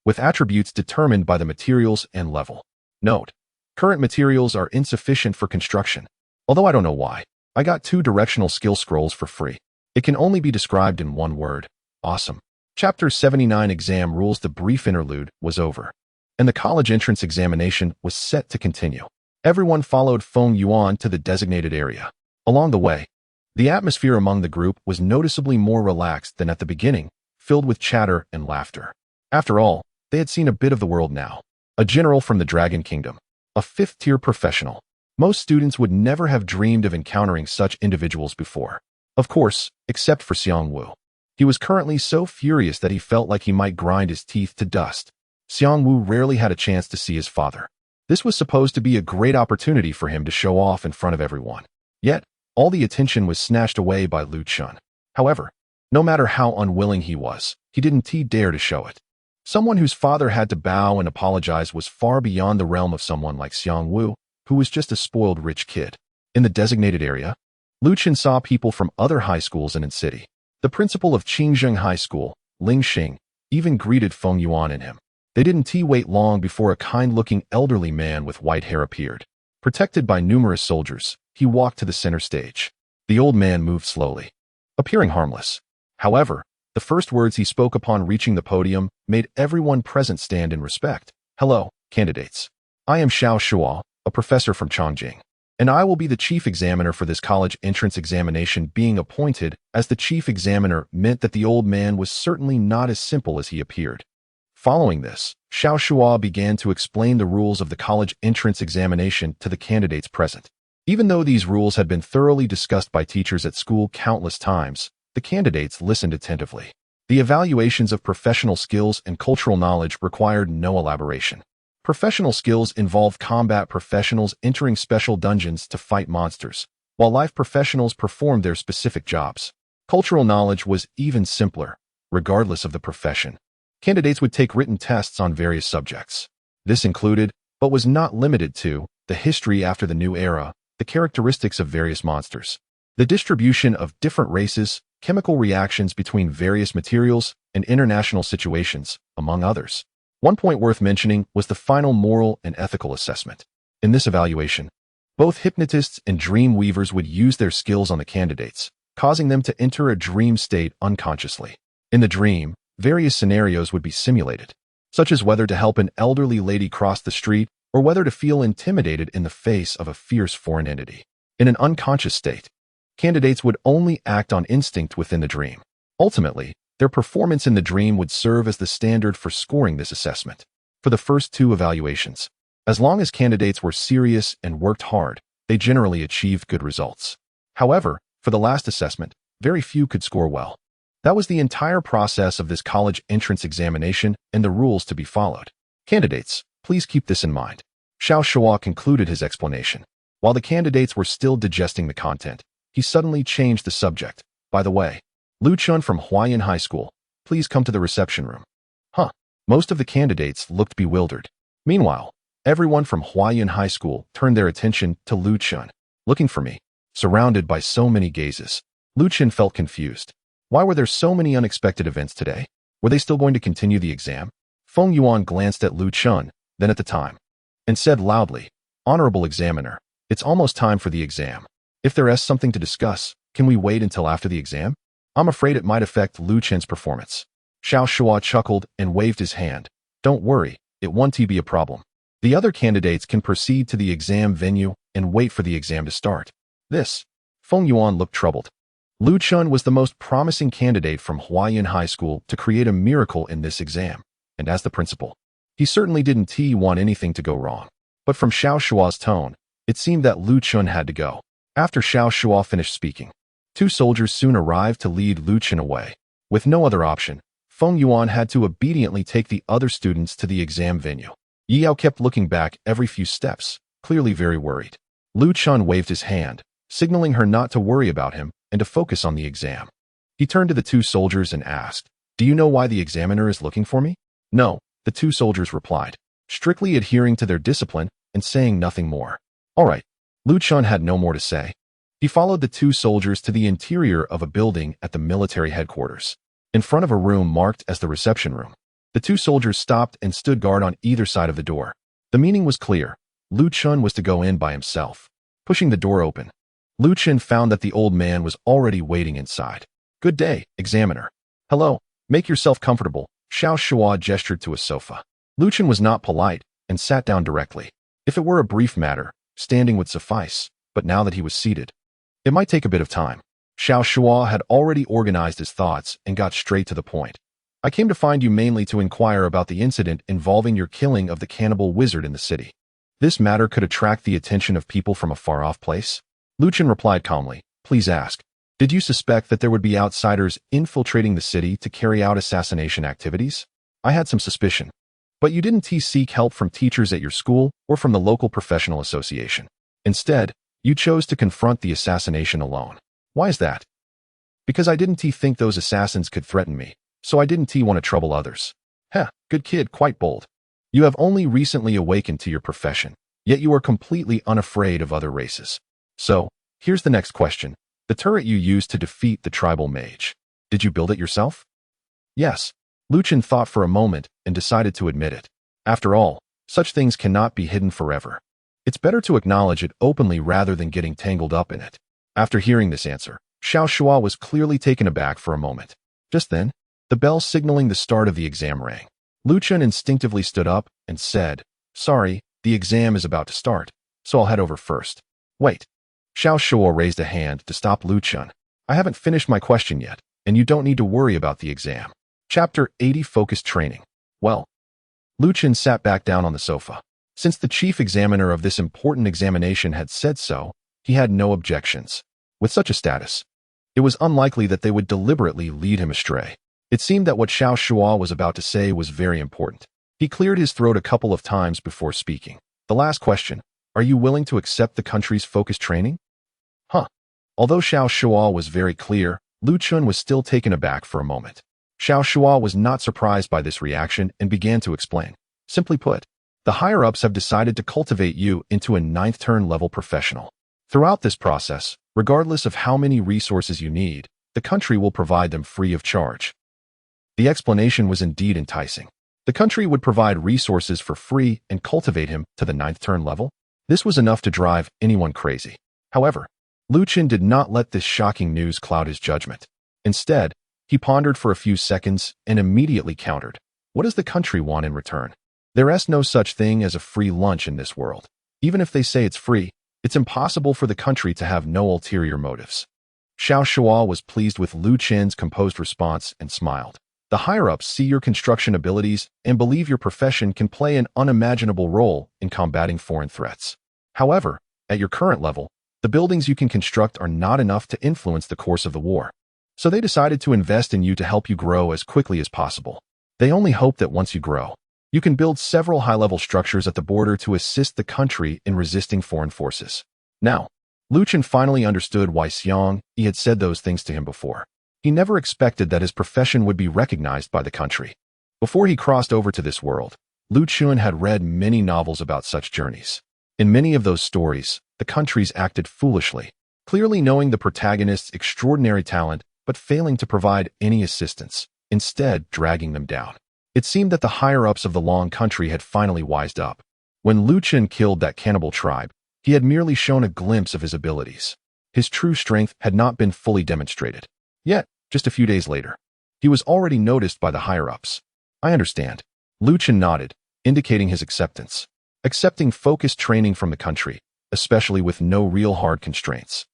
with attributes determined by the materials and level. Note: current materials are insufficient for construction. Although I don't know why, I got 2 directional skill scrolls for free. It can only be described in one word: awesome. Chapter 79 Exam Rules. The brief interlude was over, and the college entrance examination was set to continue. Everyone followed Feng Yuan to the designated area. Along the way, the atmosphere among the group was noticeably more relaxed than at the beginning, filled with chatter and laughter. After all, they had seen a bit of the world now. A general from the Dragon Kingdom, a 5th-tier professional. Most students would never have dreamed of encountering such individuals before. Of course, except for Xiang Wu. He was currently so furious that he felt like he might grind his teeth to dust. Xiang Wu rarely had a chance to see his father. This was supposed to be a great opportunity for him to show off in front of everyone. Yet, all the attention was snatched away by Lu Chun. However, no matter how unwilling he was, he didn't dare to show it. Someone whose father had to bow and apologize was far beyond the realm of someone like Xiang Wu, who was just a spoiled rich kid. In the designated area, Lu Chun saw people from other high schools in the city. The principal of Qingzheng High School, Ling Xing, even greeted Feng Yuan and him. They didn't wait long before a kind-looking elderly man with white hair appeared. Protected by numerous soldiers, he walked to the center stage. The old man moved slowly, appearing harmless. However, the first words he spoke upon reaching the podium made everyone present stand in respect. Hello, candidates. I am Xiao Shuo, a professor from Chongqing, and I will be the chief examiner for this college entrance examination. Being appointed as the chief examiner meant that the old man was certainly not as simple as he appeared. Following this, Xiao Shuo began to explain the rules of the college entrance examination to the candidates present. Even though these rules had been thoroughly discussed by teachers at school countless times, the candidates listened attentively. The evaluations of professional skills and cultural knowledge required no elaboration. Professional skills involved combat professionals entering special dungeons to fight monsters, while life professionals performed their specific jobs. Cultural knowledge was even simpler, regardless of the profession. Candidates would take written tests on various subjects. This included, but was not limited to, the history after the new era, the characteristics of various monsters, the distribution of different races, chemical reactions between various materials, and international situations, among others. One point worth mentioning was the final moral and ethical assessment. In this evaluation, both hypnotists and dream weavers would use their skills on the candidates, causing them to enter a dream state unconsciously. In the dream, various scenarios would be simulated, such as whether to help an elderly lady cross the street or whether to feel intimidated in the face of a fierce foreign entity. In an unconscious state, candidates would only act on instinct within the dream. Ultimately, their performance in the dream would serve as the standard for scoring this assessment. For the first two evaluations, as long as candidates were serious and worked hard, they generally achieved good results. However, for the last assessment, very few could score well. That was the entire process of this college entrance examination and the rules to be followed. Candidates, please keep this in mind. Xiao Shuo concluded his explanation. While the candidates were still digesting the content, he suddenly changed the subject. By the way, Chun from Huayan High School, please come to the reception room. Most of the candidates looked bewildered. Meanwhile, everyone from Huayan High School turned their attention to Chun, looking for me. Surrounded by so many gazes, Chun felt confused. Why were there so many unexpected events today? Were they still going to continue the exam? Feng Yuan glanced at Chun, then at the time, and said loudly, "Honorable examiner, it's almost time for the exam. If there is something to discuss, can we wait until after the exam? I'm afraid it might affect Chun's performance." Xiao Shuo chuckled and waved his hand. "Don't worry, it won't be a problem. The other candidates can proceed to the exam venue and wait for the exam to start." Feng Yuan looked troubled. Chun was the most promising candidate from Huayan High School to create a miracle in this exam, and as the principal, he certainly didn't want anything to go wrong. But from Xiao Shuo's tone, it seemed that Chun had to go. After Xiao Shuo finished speaking, two soldiers soon arrived to lead Chun away. With no other option, Feng Yuan had to obediently take the other students to the exam venue. Yao kept looking back every few steps, clearly very worried. Chun waved his hand, signaling her not to worry about him and to focus on the exam. He turned to the two soldiers and asked, "Do you know why the examiner is looking for me?" "No," the two soldiers replied, strictly adhering to their discipline and saying nothing more. All right. Chun had no more to say. He followed the two soldiers to the interior of a building at the military headquarters. In front of a room marked as the reception room, the two soldiers stopped and stood guard on either side of the door. The meaning was clear. Chun was to go in by himself. Pushing the door open, Chun found that the old man was already waiting inside. "Good day, examiner." "Hello, make yourself comfortable." Xiao Shuo gestured to a sofa. Chun was not polite and sat down directly. If it were a brief matter, standing would suffice, but now that he was seated, it might take a bit of time. Xiao Shuo had already organized his thoughts and got straight to the point. "I came to find you mainly to inquire about the incident involving your killing of the cannibal wizard in the city. This matter could attract the attention of people from a far-off place." Chun replied calmly, "Please ask. Did you suspect that there would be outsiders infiltrating the city to carry out assassination activities?" "I had some suspicion. But you didn't seek help from teachers at your school or from the local professional association. Instead, you chose to confront the assassination alone. Why is that?" "Because I didn't think those assassins could threaten me, so I didn't want to trouble others." Good kid, quite bold. You have only recently awakened to your profession, yet you are completely unafraid of other races. So, here's the next question. The turret you used to defeat the tribal mage, did you build it yourself?" "Yes." Chun thought for a moment and decided to admit it. After all, such things cannot be hidden forever. It's better to acknowledge it openly rather than getting tangled up in it. After hearing this answer, Xiao Shuo was clearly taken aback for a moment. Just then, the bell signaling the start of the exam rang. Lu Chun instinctively stood up and said, "Sorry, the exam is about to start, so I'll head over first." "Wait." Xiao Shuo raised a hand to stop Lu Chun. "I haven't finished my question yet, and you don't need to worry about the exam." Chapter 80 Focused Training. Well, Lu Chun sat back down on the sofa. Since the chief examiner of this important examination had said so, he had no objections. With such a status, it was unlikely that they would deliberately lead him astray. It seemed that what Xiao Shuo was about to say was very important. He cleared his throat a couple of times before speaking. The last question, "Are you willing to accept the country's focused training?" Although Xiao Shuo was very clear, Lu Chun was still taken aback for a moment. Xiao Shuo was not surprised by this reaction and began to explain. "Simply put, the higher-ups have decided to cultivate you into a 9th turn level professional. Throughout this process, regardless of how many resources you need, the country will provide them free of charge." The explanation was indeed enticing. The country would provide resources for free and cultivate him to the 9th turn level? This was enough to drive anyone crazy. However, Lu Chun did not let this shocking news cloud his judgment. Instead, he pondered for a few seconds and immediately countered. What does the country want in return? There is no such thing as a free lunch in this world. Even if they say it's free, it's impossible for the country to have no ulterior motives. Xiao Shuo was pleased with Lu Chun's composed response and smiled. The higher-ups see your construction abilities and believe your profession can play an unimaginable role in combating foreign threats. However, at your current level, the buildings you can construct are not enough to influence the course of the war. So they decided to invest in you to help you grow as quickly as possible. They only hope that once you grow, you can build several high-level structures at the border to assist the country in resisting foreign forces. Now, Lu Chun finally understood why Xiang had said those things to him before. He never expected that his profession would be recognized by the country. Before he crossed over to this world, Lu Chun had read many novels about such journeys. In many of those stories, the countries acted foolishly, clearly knowing the protagonist's extraordinary talent but failing to provide any assistance, instead dragging them down. It seemed that the higher-ups of the Long Country had finally wised up. When Lu Chun killed that cannibal tribe, he had merely shown a glimpse of his abilities. His true strength had not been fully demonstrated. Yet, just a few days later, he was already noticed by the higher-ups. "I understand." Lu Chun nodded, indicating his acceptance. Accepting focused training from the country, especially with no real hard constraints,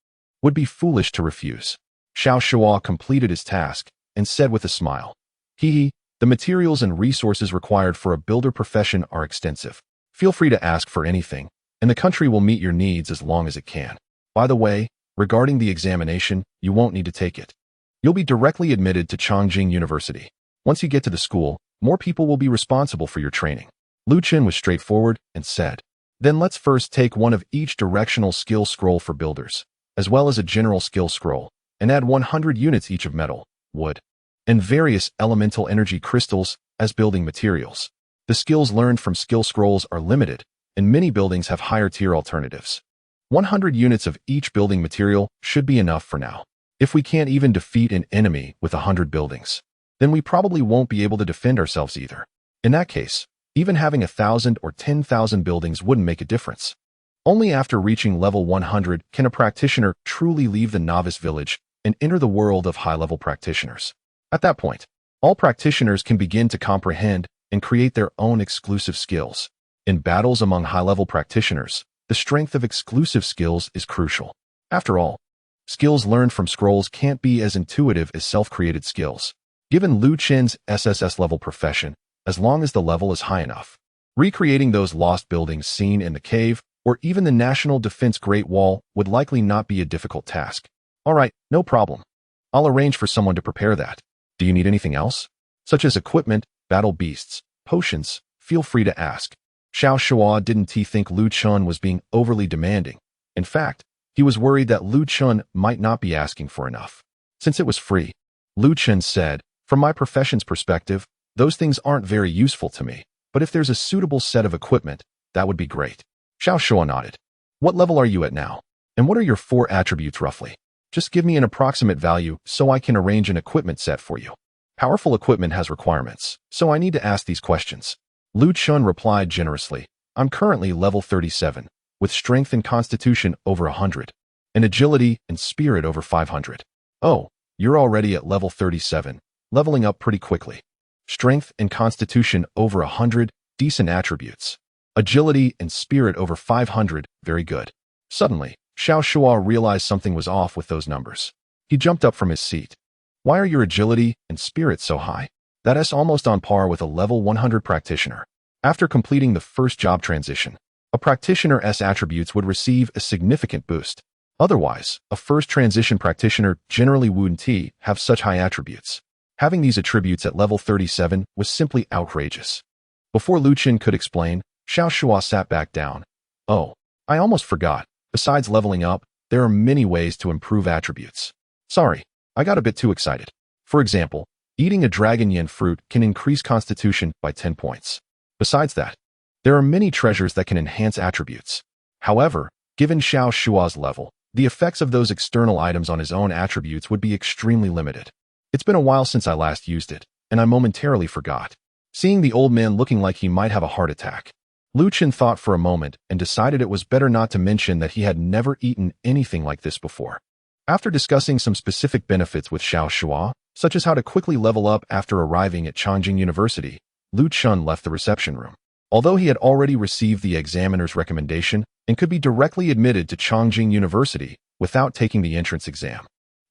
would be foolish to refuse. Xiao Shuo completed his task and said with a smile, "The materials and resources required for a builder profession are extensive. Feel free to ask for anything, and the country will meet your needs as long as it can. By the way, regarding the examination, you won't need to take it. You'll be directly admitted to Chongqing University. Once you get to the school, more people will be responsible for your training." Lu Chun was straightforward and said, "Then let's first take one of each directional skill scroll for builders, as well as a general skill scroll, and add 100 units each of metal, wood, and various elemental energy crystals as building materials. The skills learned from skill scrolls are limited, and many buildings have higher tier alternatives. 100 units of each building material should be enough for now. If we can't even defeat an enemy with 100 buildings, then we probably won't be able to defend ourselves either. In that case, even having 1,000 or 10,000 buildings wouldn't make a difference. Only after reaching level 100 can a practitioner truly leave the novice village and enter the world of high-level practitioners. At that point, all practitioners can begin to comprehend and create their own exclusive skills. In battles among high-level practitioners, the strength of exclusive skills is crucial. After all, skills learned from scrolls can't be as intuitive as self-created skills. Given Lu Chun's SSS level profession, as long as the level is high enough, recreating those lost buildings seen in the cave or even the National Defense Great Wall would likely not be a difficult task. All right, no problem. I'll arrange for someone to prepare that. Do you need anything else? Such as equipment, battle beasts, potions, feel free to ask. Xiao Shuo didn't think Lu Chun was being overly demanding. In fact, he was worried that Lu Chun might not be asking for enough. Since it was free, Lu Chun said, "From my profession's perspective, those things aren't very useful to me, but if there's a suitable set of equipment, that would be great." Xiao Shuo nodded. "What level are you at now? And what are your 4 attributes roughly? Just give me an approximate value so I can arrange an equipment set for you. Powerful equipment has requirements, so I need to ask these questions." Lu Chun replied generously, "I'm currently level 37, with strength and constitution over 100, and agility and spirit over 500. Oh, you're already at level 37, leveling up pretty quickly. Strength and constitution over 100, decent attributes. Agility and spirit over 500, very good. Suddenly, Xiao Shuo realized something was off with those numbers. He jumped up from his seat. Why are your agility and spirit so high? That is almost on par with a level 100 practitioner. After completing the first job transition, a practitioner's attributes would receive a significant boost. Otherwise, a first transition practitioner generally wouldn't have such high attributes. Having these attributes at level 37 was simply outrageous. Before Lu Qin could explain, Xiao Shuo sat back down. Oh, I almost forgot. Besides leveling up, there are many ways to improve attributes. Sorry, I got a bit too excited. For example, eating a dragon yen fruit can increase constitution by 10 points. Besides that, there are many treasures that can enhance attributes. However, given Xiao Shuo's level, the effects of those external items on his own attributes would be extremely limited. It's been a while since I last used it, and I momentarily forgot. Seeing the old man looking like he might have a heart attack, Lu Qin thought for a moment and decided it was better not to mention that he had never eaten anything like this before. After discussing some specific benefits with Xiao Shuo, such as how to quickly level up after arriving at Chongqing University, Lu Qin left the reception room. Although he had already received the examiner's recommendation and could be directly admitted to Chongqing University without taking the entrance exam,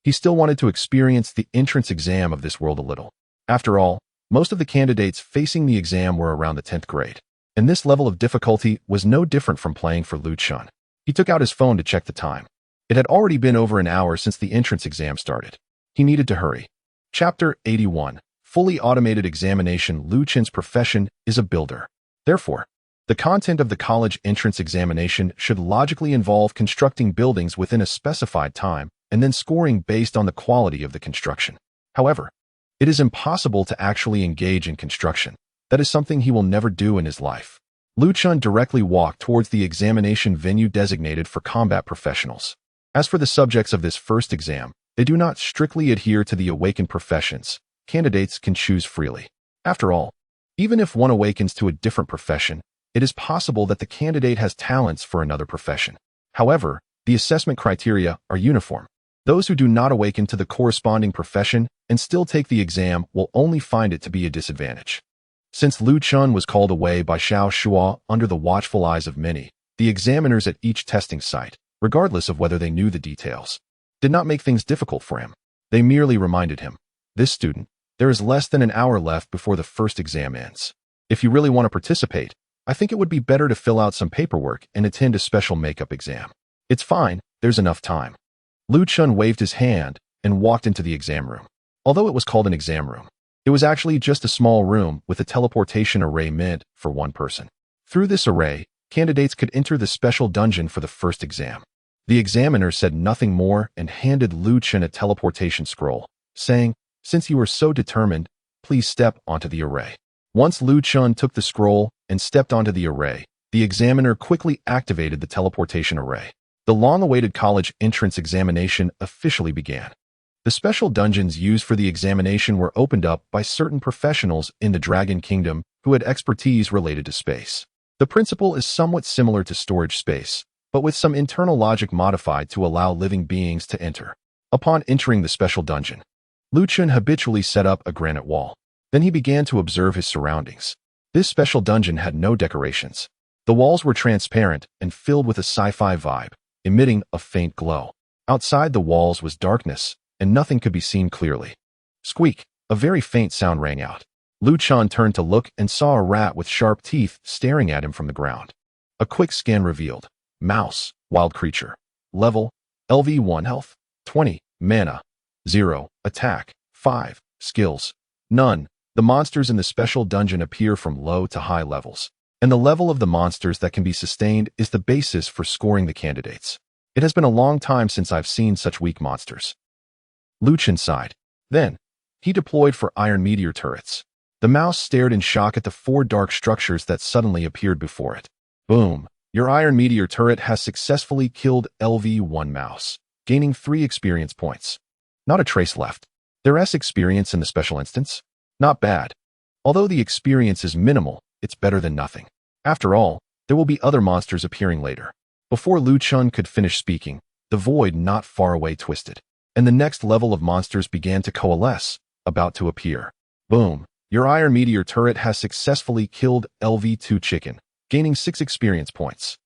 he still wanted to experience the entrance exam of this world a little. After all, most of the candidates facing the exam were around the 10th grade, and this level of difficulty was no different from playing for Lu Qin. He took out his phone to check the time. It had already been over an hour since the entrance exam started. He needed to hurry. Chapter 81. Fully automated examination. Lu Qin's profession is a builder. Therefore, the content of the college entrance examination should logically involve constructing buildings within a specified time and then scoring based on the quality of the construction. However, it is impossible to actually engage in construction. That is something he will never do in his life. Lu Qin directly walked towards the examination venue designated for combat professionals. As for the subjects of this first exam, they do not strictly adhere to the awakened professions. Candidates can choose freely. After all, even if one awakens to a different profession, it is possible that the candidate has talents for another profession. However, the assessment criteria are uniform. Those who do not awaken to the corresponding profession and still take the exam will only find it to be a disadvantage. Since Lu Qin was called away by Xiao Shuo under the watchful eyes of many, the examiners at each testing site, regardless of whether they knew the details, did not make things difficult for him. They merely reminded him, "This student, there is less than an hour left before the first exam ends. If you really want to participate, I think it would be better to fill out some paperwork and attend a special makeup exam. It's fine, there's enough time." Lu Qin waved his hand and walked into the exam room. Although it was called an exam room, it was actually just a small room with a teleportation array meant for one person. Through this array, candidates could enter the special dungeon for the first exam. The examiner said nothing more and handed Lu Qin a teleportation scroll, saying, "Since you are so determined, please step onto the array." Once Lu Qin took the scroll and stepped onto the array, the examiner quickly activated the teleportation array. The long-awaited college entrance examination officially began. The special dungeons used for the examination were opened up by certain professionals in the Dragon Kingdom who had expertise related to space. The principle is somewhat similar to storage space, but with some internal logic modified to allow living beings to enter. Upon entering the special dungeon, Lu Qin habitually set up a granite wall. Then he began to observe his surroundings. This special dungeon had no decorations. The walls were transparent and filled with a sci-fi vibe, emitting a faint glow. Outside the walls was darkness, and nothing could be seen clearly. Squeak! A very faint sound rang out. Lu Qin turned to look and saw a rat with sharp teeth staring at him from the ground. A quick scan revealed. Mouse, wild creature. Level, LV1 health, 20, mana, 0, attack, 5, skills, none. The monsters in the special dungeon appear from low to high levels, and the level of the monsters that can be sustained is the basis for scoring the candidates. It has been a long time since I've seen such weak monsters. Lu Qin sighed. Then, he deployed for iron meteor turrets. The mouse stared in shock at the 4 dark structures that suddenly appeared before it. Boom! Your iron meteor turret has successfully killed LV1 mouse, gaining 3 experience points. Not a trace left. There's experience in the special instance? Not bad. Although the experience is minimal, it's better than nothing. After all, there will be other monsters appearing later. Before Lu Qin could finish speaking, the void not far away twisted, and the next level of monsters began to coalesce, about to appear. Boom! Your iron meteor turret has successfully killed LV2 Chicken, gaining 6 experience points.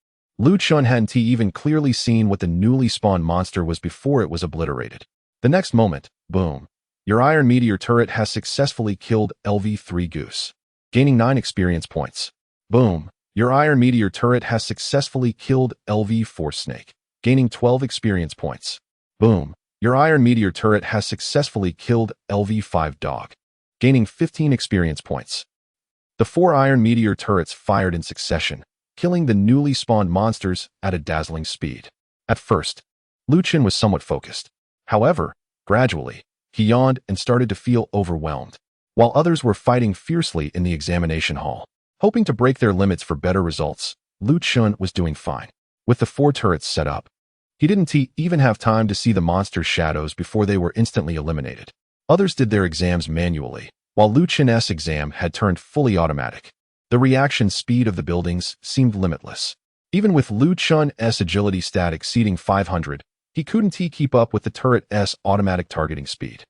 Chun hadn't even clearly seen what the newly spawned monster was before it was obliterated. The next moment, boom. Your iron meteor turret has successfully killed LV3 Goose, gaining 9 experience points. Boom. Your iron meteor turret has successfully killed LV4 Snake, gaining 12 experience points. Boom. Your iron meteor turret has successfully killed LV5 Dog, gaining 15 experience points. The 4 iron meteor turrets fired in succession, killing the newly spawned monsters at a dazzling speed. At first, Chun was somewhat focused. However, gradually, he yawned and started to feel overwhelmed, while others were fighting fiercely in the examination hall. Hoping to break their limits for better results, Chun was doing fine. With the 4 turrets set up, he didn't even have time to see the monster's shadows before they were instantly eliminated. Others did their exams manually, while Chun's exam had turned fully automatic. The reaction speed of the buildings seemed limitless. Even with Chun's agility stat exceeding 500, he couldn't keep up with the turret's automatic targeting speed.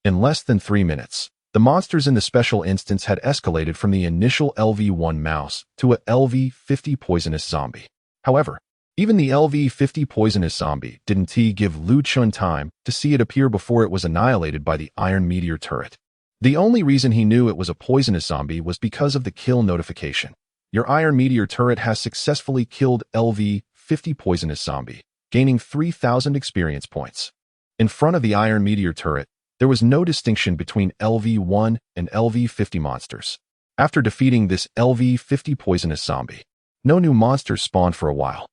In less than 3 minutes, the monsters in the special instance had escalated from the initial LV1 mouse to a LV50 poisonous zombie. However, even the LV50 poisonous zombie didn't give Chun time to see it appear before it was annihilated by the iron meteor turret. The only reason he knew it was a poisonous zombie was because of the kill notification. Your iron meteor turret has successfully killed LV50 poisonous zombie, gaining 3,000 experience points. In front of the iron meteor turret, there was no distinction between LV1 and LV50 monsters. After defeating this LV50 poisonous zombie, no new monsters spawned for a while.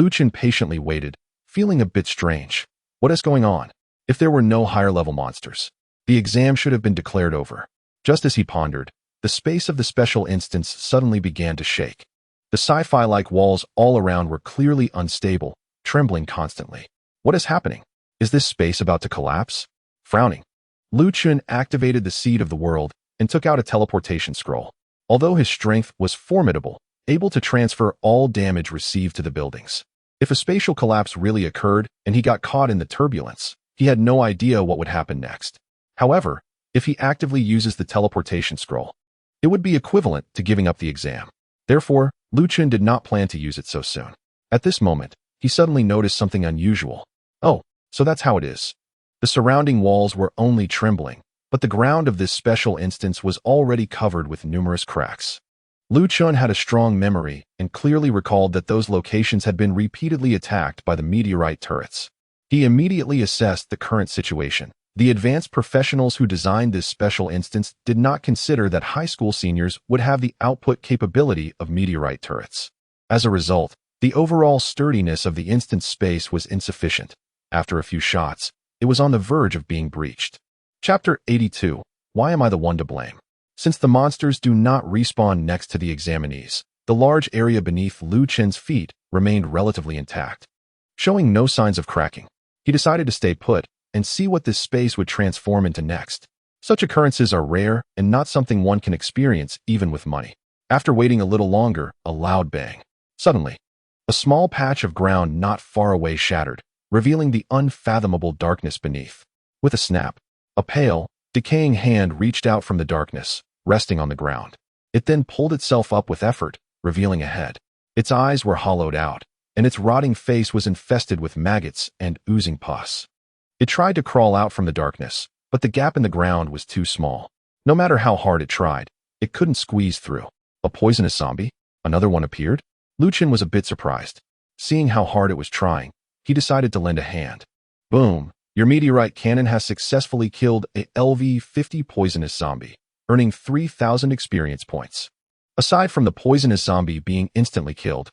Chun patiently waited, feeling a bit strange. What is going on? If there were no higher-level monsters, the exam should have been declared over. Just as he pondered, the space of the special instance suddenly began to shake. The Sci-Fi-like walls all around were clearly unstable, trembling constantly. What is happening? Is this space about to collapse? Frowning, Chun activated the Seed of the World and took out a teleportation scroll. Although his strength was formidable, able to transfer all damage received to the buildings. If a spatial collapse really occurred and he got caught in the turbulence, he had no idea what would happen next. However, if he actively uses the teleportation scroll, it would be equivalent to giving up the exam. Therefore, Chun did not plan to use it so soon. At this moment, he suddenly noticed something unusual. Oh, so that's how it is. The surrounding walls were only trembling, but the ground of this special instance was already covered with numerous cracks. Chun had a strong memory and clearly recalled that those locations had been repeatedly attacked by the meteorite turrets. He immediately assessed the current situation. The advanced professionals who designed this special instance did not consider that high school seniors would have the output capability of meteorite turrets. As a result, the overall sturdiness of the instance space was insufficient. After a few shots, it was on the verge of being breached. Chapter 82. Why am I the one to blame? Since the monsters do not respawn next to the examinees, the large area beneath Chun's feet remained relatively intact. Showing no signs of cracking, he decided to stay put and see what this space would transform into next. Such occurrences are rare and not something one can experience even with money. After waiting a little longer, a loud bang. Suddenly, a small patch of ground not far away shattered, revealing the unfathomable darkness beneath. With a snap, a pale, decaying hand reached out from the darkness, resting on the ground. It then pulled itself up with effort, revealing a head. Its eyes were hollowed out, and its rotting face was infested with maggots and oozing pus. It tried to crawl out from the darkness, but the gap in the ground was too small. No matter how hard it tried, it couldn't squeeze through. A poisonous zombie? Another one appeared? Chun was a bit surprised. Seeing how hard it was trying, he decided to lend a hand. Boom! Your meteorite cannon has successfully killed a LV50 poisonous zombie, earning 3,000 experience points. Aside from the poisonous zombie being instantly killed,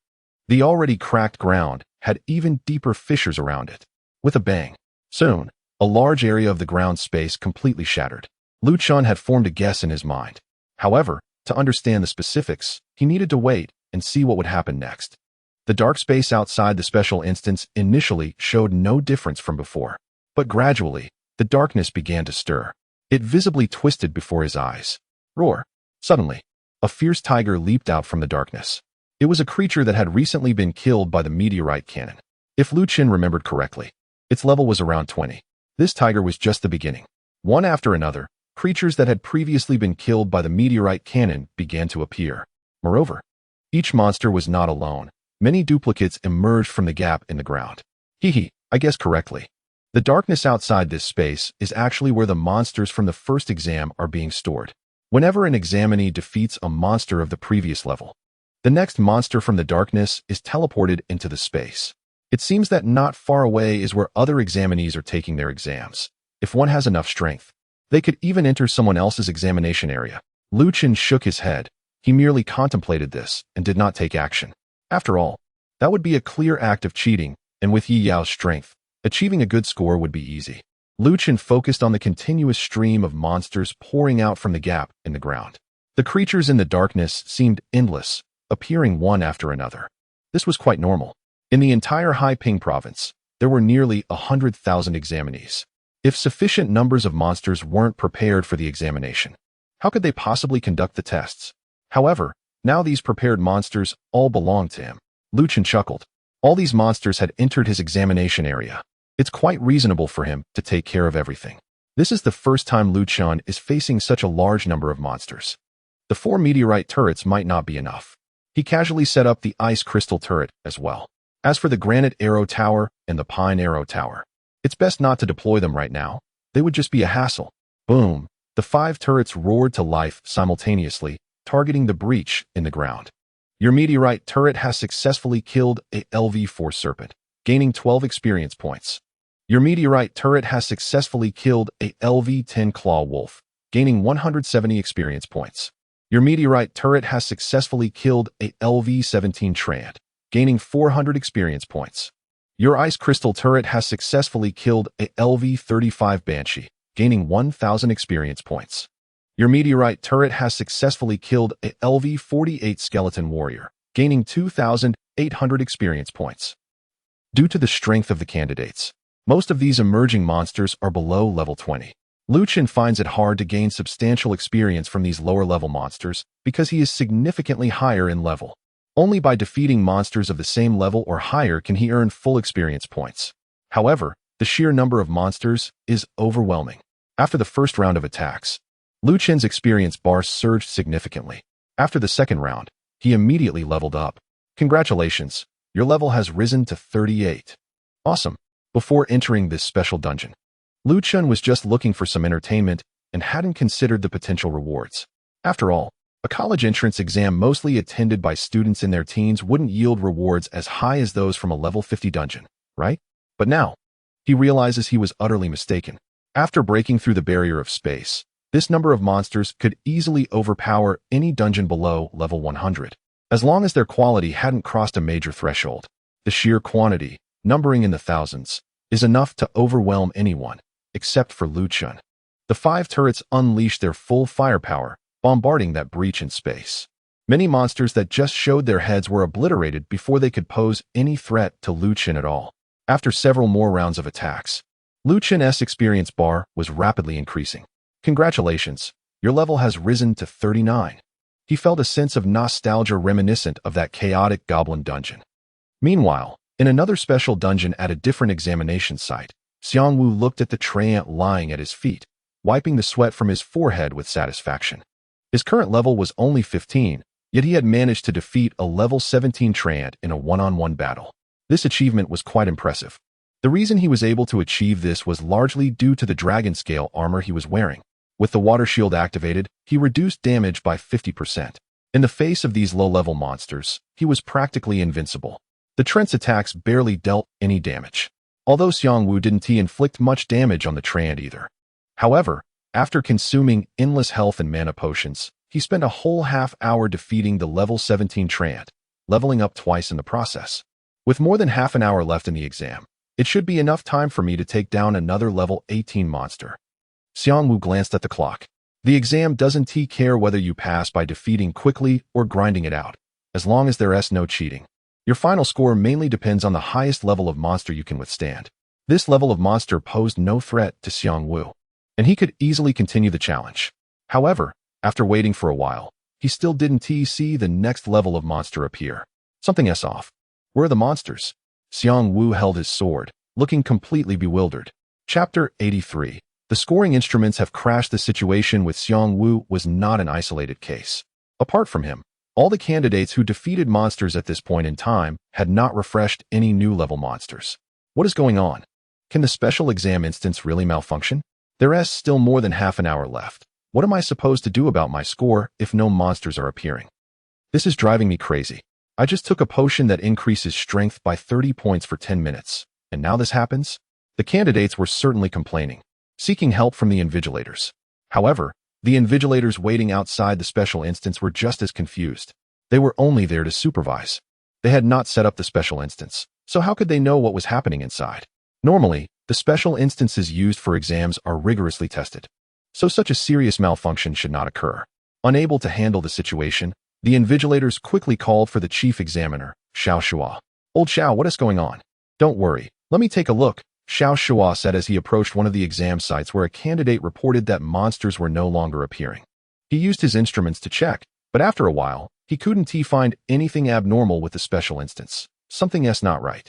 the already cracked ground had even deeper fissures around it. With a bang, soon, a large area of the ground space completely shattered. Chun had formed a guess in his mind. However, to understand the specifics, he needed to wait and see what would happen next. The dark space outside the special instance initially showed no difference from before, but gradually, the darkness began to stir. It visibly twisted before his eyes. Roar! Suddenly, a fierce tiger leaped out from the darkness. It was a creature that had recently been killed by the meteorite cannon. If Chun remembered correctly, its level was around 20. This tiger was just the beginning. One after another, Creatures that had previously been killed by the meteorite cannon began to appear. Moreover, each monster was not alone. Many duplicates emerged from the gap in the ground. I guessed correctly. The darkness outside this space is actually where the monsters from the first exam are being stored. Whenever an examinee defeats a monster of the previous level, the next monster from the darkness is teleported into the space. It seems that not far away is where other examinees are taking their exams. If one has enough strength, they could even enter someone else's examination area. Chun shook his head. He merely contemplated this and did not take action. After all, that would be a clear act of cheating, and with Yi Yao's strength, achieving a good score would be easy. Chun focused on the continuous stream of monsters pouring out from the gap in the ground. The creatures in the darkness seemed endless, appearing one after another. This was quite normal. In the entire Haiping province, there were nearly 100,000 examinees. If sufficient numbers of monsters weren't prepared for the examination, how could they possibly conduct the tests? However, now these prepared monsters all belonged to him. Chun chuckled. All these monsters had entered his examination area. It's quite reasonable for him to take care of everything. This is the first time Chun is facing such a large number of monsters. The 4 meteorite turrets might not be enough. He casually set up the ice crystal turret as well. As for the granite arrow tower and the pine arrow tower, it's best not to deploy them right now. They would just be a hassle. Boom! The 5 turrets roared to life simultaneously, targeting the breach in the ground. Your meteorite turret has successfully killed a LV-4 serpent, gaining 12 experience points. Your meteorite turret has successfully killed a LV-10 claw wolf, gaining 170 experience points. Your meteorite turret has successfully killed a LV-17 Trant, gaining 400 experience points. Your ice crystal turret has successfully killed a LV-35 Banshee, gaining 1,000 experience points. Your meteorite turret has successfully killed a LV-48 skeleton warrior, gaining 2,800 experience points. Due to the strength of the candidates, most of these emerging monsters are below level 20. Chun finds it hard to gain substantial experience from these lower-level monsters because he is significantly higher in level. Only by defeating monsters of the same level or higher can he earn full experience points. However, the sheer number of monsters is overwhelming. After the first round of attacks, Chun's experience bar surged significantly. After the second round, he immediately leveled up. Congratulations, your level has risen to 38. Awesome. Before entering this special dungeon, Chun was just looking for some entertainment and hadn't considered the potential rewards. After all, a college entrance exam mostly attended by students in their teens wouldn't yield rewards as high as those from a level 50 dungeon, right? But now, he realizes he was utterly mistaken. After breaking through the barrier of space, this number of monsters could easily overpower any dungeon below level 100. As long as their quality hadn't crossed a major threshold, the sheer quantity, numbering in the thousands, is enough to overwhelm anyone, except for Chun. The 5 turrets unleashed their full firepower, bombarding that breach in space. Many monsters that just showed their heads were obliterated before they could pose any threat to Chun at all. After several more rounds of attacks, Chun's experience bar was rapidly increasing. Congratulations, your level has risen to 39. He felt a sense of nostalgia reminiscent of that chaotic goblin dungeon. Meanwhile, in another special dungeon at a different examination site, Xiang looked at the treant lying at his feet, wiping the sweat from his forehead with satisfaction. His current level was only 15, yet he had managed to defeat a level 17 treant in a one-on-one battle. This achievement was quite impressive. The reason he was able to achieve this was largely due to the dragon scale armor he was wearing. With the water shield activated, he reduced damage by 50%. In the face of these low-level monsters, he was practically invincible. The treant's attacks barely dealt any damage. Although Xiang didn't inflict much damage on the treant either. However, after consuming endless health and mana potions, he spent a whole half-hour defeating the level 17 treant, leveling up twice in the process. With more than half an hour left in the exam, it should be enough time for me to take down another level 18 monster. Xiang glanced at the clock. The exam doesn't care whether you pass by defeating quickly or grinding it out, as long as there's no cheating. Your final score mainly depends on the highest level of monster you can withstand. This level of monster posed no threat to Xiang, and he could easily continue the challenge. However, after waiting for a while, he still didn't see the next level of monster appear. Something's off. Where are the monsters? Xiang held his sword, looking completely bewildered. Chapter 83. The scoring instruments have crashed. The situation with Xiang Wu was not an isolated case. Apart from him, all the candidates who defeated monsters at this point in time had not refreshed any new level monsters. What is going on? Can the special exam instance really malfunction? There's still more than half an hour left. What am I supposed to do about my score if no monsters are appearing? This is driving me crazy. I just took a potion that increases strength by 30 points for 10 minutes, and now this happens? The candidates were certainly complaining, seeking help from the invigilators. However, the invigilators waiting outside the special instance were just as confused. They were only there to supervise. They had not set up the special instance, so how could they know what was happening inside? Normally, the special instances used for exams are rigorously tested, so such a serious malfunction should not occur. Unable to handle the situation, the invigilators quickly called for the chief examiner, Xiao Shua. "Old Xiao, what is going on?" "Don't worry, let me take a look," Xiao Shua said as he approached one of the exam sites where a candidate reported that monsters were no longer appearing. He used his instruments to check, but after a while, he couldn't find anything abnormal with the special instance. Something's not right.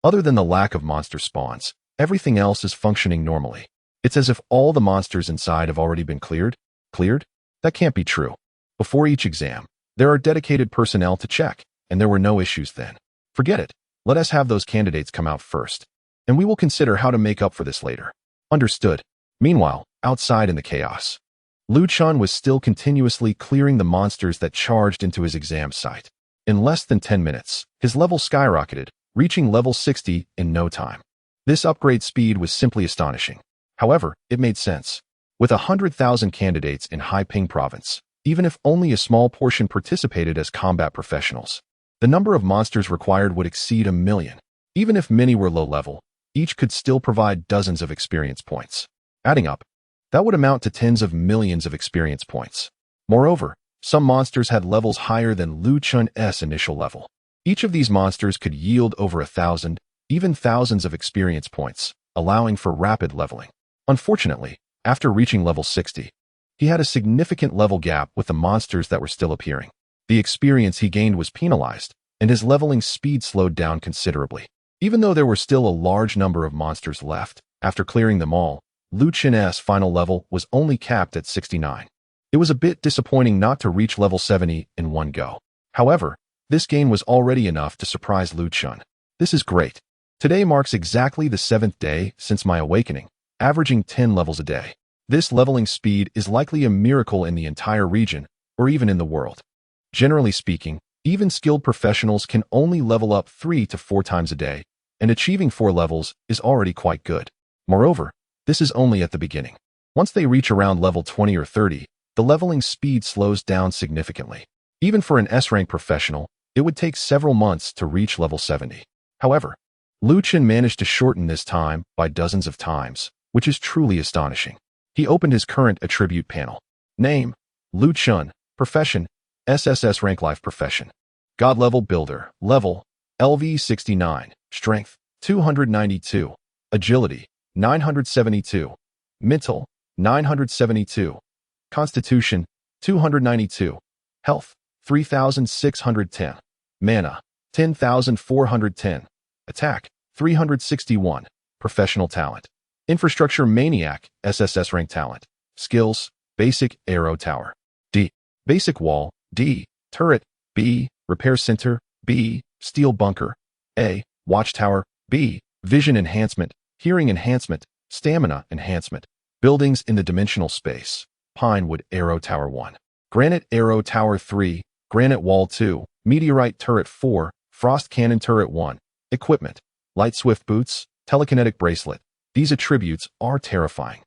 Other than the lack of monster spawns, everything else is functioning normally. It's as if all the monsters inside have already been cleared. Cleared? That can't be true. Before each exam, there are dedicated personnel to check, and there were no issues then. Forget it. Let us have those candidates come out first, and we will consider how to make up for this later. Understood. Meanwhile, outside in the chaos, Lu Chun was still continuously clearing the monsters that charged into his exam site. In less than 10 minutes, his level skyrocketed, reaching level 60 in no time. This upgrade speed was simply astonishing. However, it made sense. With 100,000 candidates in Haiping province, even if only a small portion participated as combat professionals, the number of monsters required would exceed 1 million. Even if many were low level, each could still provide dozens of experience points. Adding up, that would amount to tens of millions of experience points. Moreover, some monsters had levels higher than Lu Chun's initial level. Each of these monsters could yield over 1,000, even thousands of experience points, allowing for rapid leveling. Unfortunately, after reaching level 60, he had a significant level gap with the monsters that were still appearing. The experience he gained was penalized, and his leveling speed slowed down considerably. Even though there were still a large number of monsters left, after clearing them all, Lu Chun's final level was only capped at 69. It was a bit disappointing not to reach level 70 in one go. However, this gain was already enough to surprise Lu Chun. This is great. Today marks exactly the 7th day since my awakening, averaging 10 levels a day. This leveling speed is likely a miracle in the entire region, or even in the world. Generally speaking, even skilled professionals can only level up 3 to 4 times a day, and achieving 4 levels is already quite good. Moreover, this is only at the beginning. Once they reach around level 20 or 30, the leveling speed slows down significantly. Even for an S-rank professional, it would take several months to reach level 70. However, Lu Chun managed to shorten this time by dozens of times, which is truly astonishing. He opened his current attribute panel. Name: Lu Chun. Profession: SSS Rank Life Profession. God Level Builder. Level: LV 69. Strength: 292. Agility: 972. Mental: 972. Constitution: 292. Health: 3,610. Mana: 10,410. Attack: 361. Professional talent: Infrastructure Maniac, SSS rank talent. Skills: Basic Arrow Tower. D. Basic Wall. D. Turret. B. Repair Center. B. Steel Bunker. A. Watchtower. B. Vision Enhancement, Hearing Enhancement, Stamina Enhancement. Buildings in the Dimensional Space. Pinewood Arrow Tower 1. Granite Arrow Tower 3. Granite Wall 2. Meteorite Turret 4. Frost Cannon Turret 1. Equipment: Light Swift Boots, Telekinetic Bracelet. These attributes are terrifying,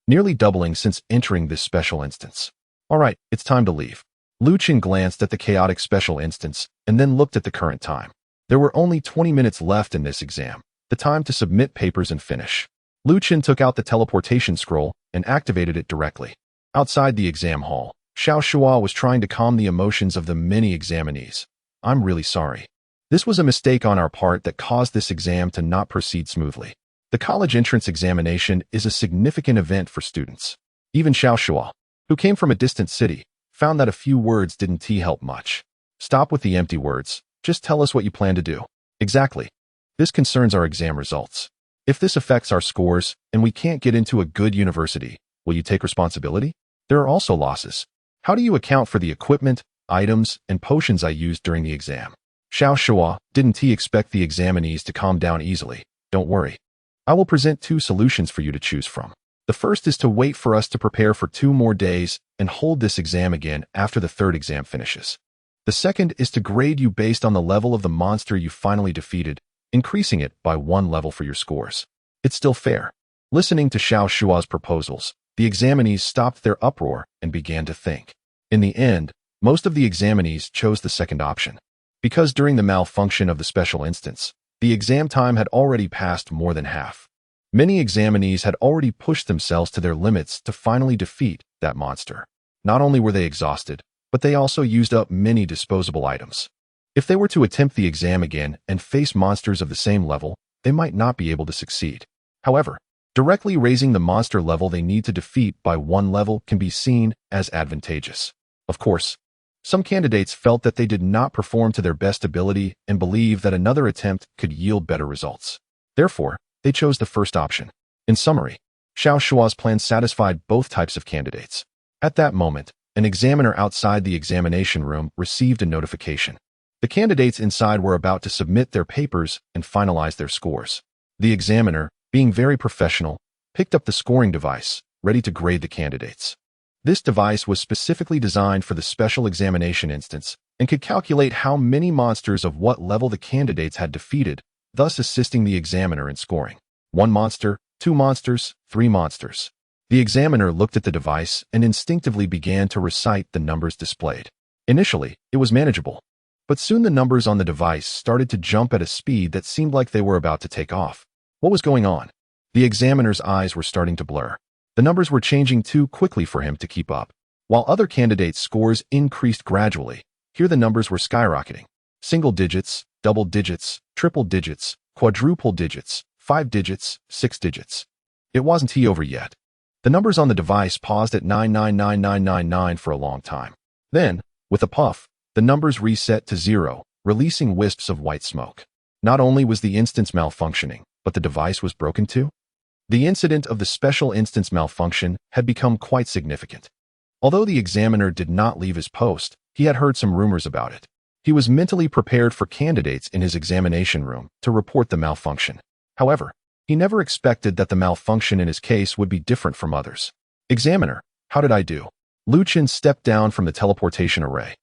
nearly doubling since entering this special instance. Alright, it's time to leave. Lu Chun glanced at the chaotic special instance and then looked at the current time. There were only 20 minutes left in this exam, the time to submit papers and finish. Lu Chun took out the teleportation scroll and activated it directly. Outside the exam hall, Xiao Shua was trying to calm the emotions of the many examinees. "I'm really sorry. This was a mistake on our part that caused this exam to not proceed smoothly. The college entrance examination is a significant event for students." Even Xiao Shua, who came from a distant city, found that a few words didn't help much. "Stop with the empty words. Just tell us what you plan to do." "Exactly. This concerns our exam results. If this affects our scores and we can't get into a good university, will you take responsibility? There are also losses. How do you account for the equipment, items, and potions I used during the exam? Xiao Shua, didn't he expect the examinees to calm down easily? Don't worry. I will present 2 solutions for you to choose from. The first is to wait for us to prepare for 2 more days and hold this exam again after the 3rd exam finishes. The second is to grade you based on the level of the monster you finally defeated, increasing it by 1 level for your scores. It's still fair. Listening to Xiao Shua's proposals, the examinees stopped their uproar and began to think. In the end, most of the examinees chose the second option. Because during the malfunction of the special instance, the exam time had already passed more than half. Many examinees had already pushed themselves to their limits to finally defeat that monster. Not only were they exhausted, but they also used up many disposable items. If they were to attempt the exam again and face monsters of the same level, they might not be able to succeed. However, directly raising the monster level they need to defeat by 1 level can be seen as advantageous. Of course, some candidates felt that they did not perform to their best ability and believed that another attempt could yield better results. Therefore, they chose the first option. In summary, Xiao Shua's plan satisfied both types of candidates. At that moment, an examiner outside the examination room received a notification. The candidates inside were about to submit their papers and finalize their scores. The examiner, being very professional, picked up the scoring device, ready to grade the candidates. This device was specifically designed for the special examination instance and could calculate how many monsters of what level the candidates had defeated, thus assisting the examiner in scoring. 1 monster, 2 monsters, 3 monsters. The examiner looked at the device and instinctively began to recite the numbers displayed. Initially, it was manageable, but soon the numbers on the device started to jump at a speed that seemed like they were about to take off. What was going on? The examiner's eyes were starting to blur. The numbers were changing too quickly for him to keep up. While other candidates' scores increased gradually, here the numbers were skyrocketing. Single digits, double digits, triple digits, quadruple digits, 5 digits, 6 digits. It wasn't over yet. The numbers on the device paused at 999999 for a long time. Then, with a puff, the numbers reset to 0, releasing wisps of white smoke. Not only was the instance malfunctioning, but the device was broken too. The incident of the special instance malfunction had become quite significant. Although the examiner did not leave his post, he had heard some rumors about it. He was mentally prepared for candidates in his examination room to report the malfunction. However, he never expected that the malfunction in his case would be different from others. Examiner, how did I do? Chun stepped down from the teleportation array.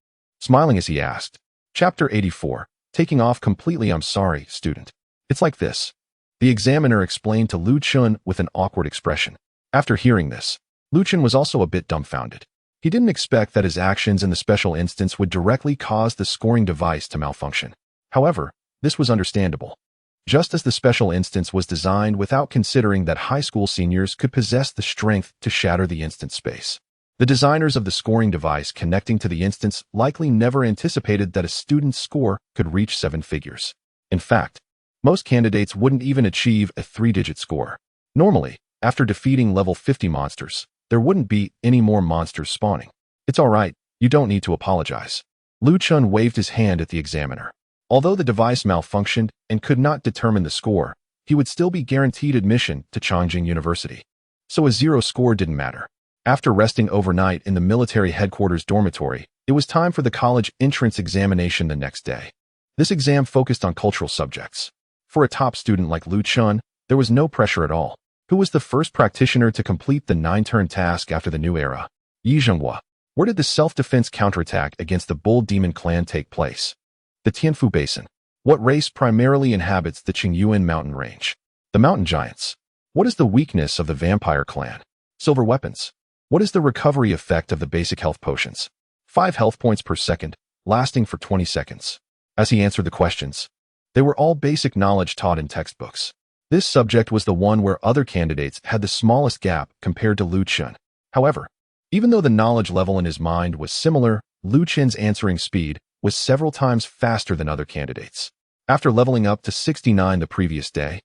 Smiling as he asked. Chapter 84, Taking Off Completely. I'm sorry, student. It's like this. The examiner explained to Chun with an awkward expression. After hearing this, Chun was also a bit dumbfounded. He didn't expect that his actions in the special instance would directly cause the scoring device to malfunction. However, this was understandable. Just as the special instance was designed without considering that high school seniors could possess the strength to shatter the instance space. The designers of the scoring device connecting to the instance likely never anticipated that a student's score could reach 7 figures. In fact, most candidates wouldn't even achieve a 3-digit score. Normally, after defeating level 50 monsters, there wouldn't be any more monsters spawning. It's alright, you don't need to apologize. Chun waved his hand at the examiner. Although the device malfunctioned and could not determine the score, he would still be guaranteed admission to Chongqing University. So a 0 score didn't matter. After resting overnight in the military headquarters dormitory, it was time for the college entrance examination the next day. This exam focused on cultural subjects. For a top student like Chun, there was no pressure at all. Who was the first practitioner to complete the 9-turn task after the new era? Yizhenghua. Where did the self-defense counterattack against the Bull Demon clan take place? The Tianfu Basin. What race primarily inhabits the Qingyuan mountain range? The mountain giants. What is the weakness of the vampire clan? Silver weapons. What is the recovery effect of the basic health potions? 5 health points per second, lasting for 20 seconds. As he answered the questions, they were all basic knowledge taught in textbooks. This subject was the one where other candidates had the smallest gap compared to Chun. However, even though the knowledge level in his mind was similar, Chun's answering speed was several times faster than other candidates. After leveling up to 69 the previous day,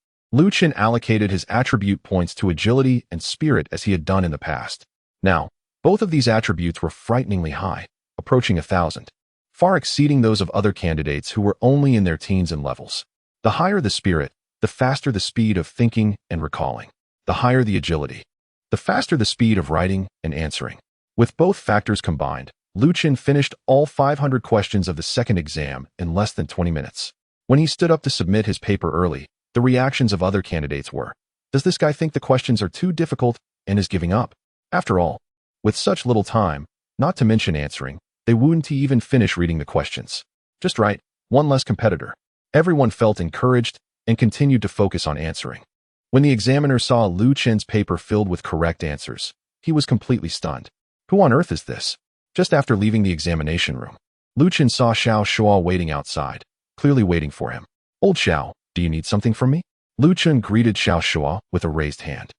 Chun allocated his attribute points to agility and spirit as he had done in the past. Now, both of these attributes were frighteningly high, approaching 1,000, far exceeding those of other candidates who were only in their teens and levels. The higher the spirit, the faster the speed of thinking and recalling, the higher the agility, the faster the speed of writing and answering. With both factors combined, Lu Chun finished all 500 questions of the second exam in less than 20 minutes. When he stood up to submit his paper early, the reactions of other candidates were, "Does this guy think the questions are too difficult and is giving up?" After all, with such little time, not to mention answering, they wouldn't even finish reading the questions. Just right, one less competitor. Everyone felt encouraged and continued to focus on answering. When the examiner saw Lu Chun's paper filled with correct answers, he was completely stunned. Who on earth is this? Just after leaving the examination room, Lu Chun saw Xiao Shuo waiting outside, clearly waiting for him. "Old Xiao, do you need something from me?" Lu Chun greeted Xiao Shuo with a raised hand.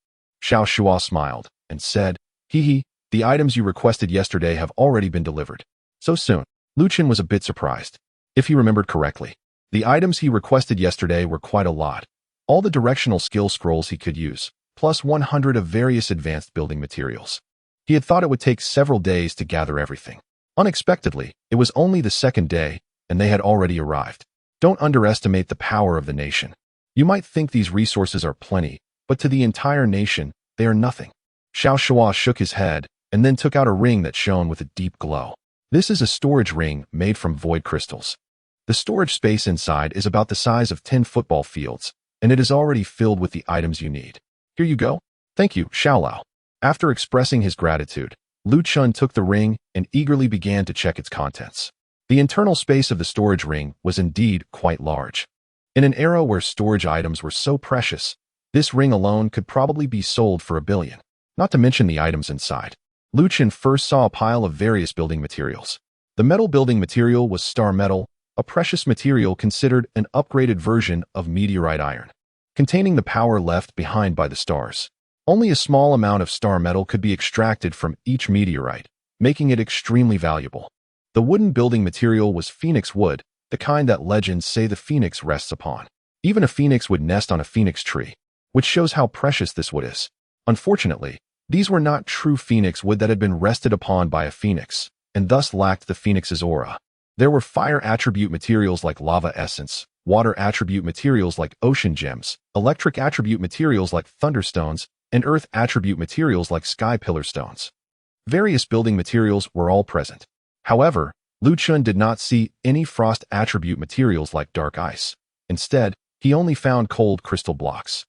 Xiao Shuo smiled and said, "Hee, the items you requested yesterday have already been delivered." So soon, Lu Chun was a bit surprised. If he remembered correctly, the items he requested yesterday were quite a lot. All the directional skill scrolls he could use, plus 100 of various advanced building materials. He had thought it would take several days to gather everything. Unexpectedly, it was only the second day, and they had already arrived. Don't underestimate the power of the nation. You might think these resources are plenty, but to the entire nation, they are nothing. Xiao Shuo shook his head, and then took out a ring that shone with a deep glow. This is a storage ring made from void crystals. The storage space inside is about the size of 10 football fields, and it is already filled with the items you need. Here you go. Thank you, Xiaolao. After expressing his gratitude, Lu Chun took the ring and eagerly began to check its contents. The internal space of the storage ring was indeed quite large. In an era where storage items were so precious, this ring alone could probably be sold for $1 billion. Not to mention the items inside. Lu Chun first saw a pile of various building materials. The metal building material was star metal, a precious material considered an upgraded version of meteorite iron, containing the power left behind by the stars. Only a small amount of star metal could be extracted from each meteorite, making it extremely valuable. The wooden building material was phoenix wood, the kind that legends say the phoenix rests upon. Even a phoenix would nest on a phoenix tree, which shows how precious this wood is. Unfortunately, these were not true phoenix wood that had been rested upon by a phoenix, and thus lacked the phoenix's aura. There were fire attribute materials like lava essence, water attribute materials like ocean gems, electric attribute materials like thunderstones, and earth attribute materials like sky pillar stones. Various building materials were all present. However, Lu Chun did not see any frost attribute materials like dark ice. Instead, he only found cold crystal blocks.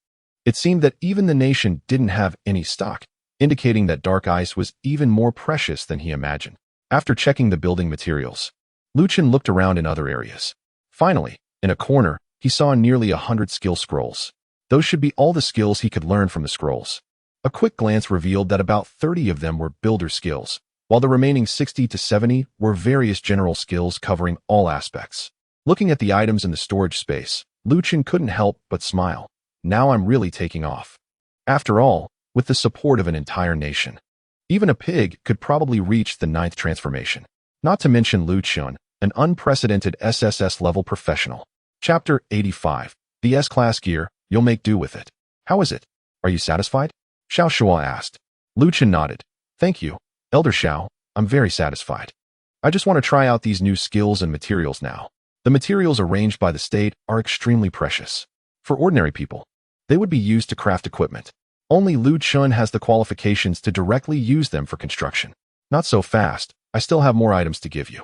It seemed that even the nation didn't have any stock, indicating that dark ice was even more precious than he imagined. After checking the building materials, Lu Chun looked around in other areas. Finally, in a corner, he saw nearly 100 skill scrolls. Those should be all the skills he could learn from the scrolls. A quick glance revealed that about 30 of them were builder skills, while the remaining 60 to 70 were various general skills covering all aspects. Looking at the items in the storage space, Lu Chun couldn't help but smile. Now I'm really taking off. After all, with the support of an entire nation, even a pig could probably reach the 9th transformation. Not to mention Lu Chun, an unprecedented SSS level professional. Chapter 85. The S-Class Gear, you'll make do with it. How is it? Are you satisfied? Xiao Shuo asked. Lu Chun nodded. Thank you, Elder Xiao, I'm very satisfied. I just want to try out these new skills and materials now. The materials arranged by the state are extremely precious. For ordinary people, they would be used to craft equipment. Only Lu Chun has the qualifications to directly use them for construction. Not so fast, I still have more items to give you.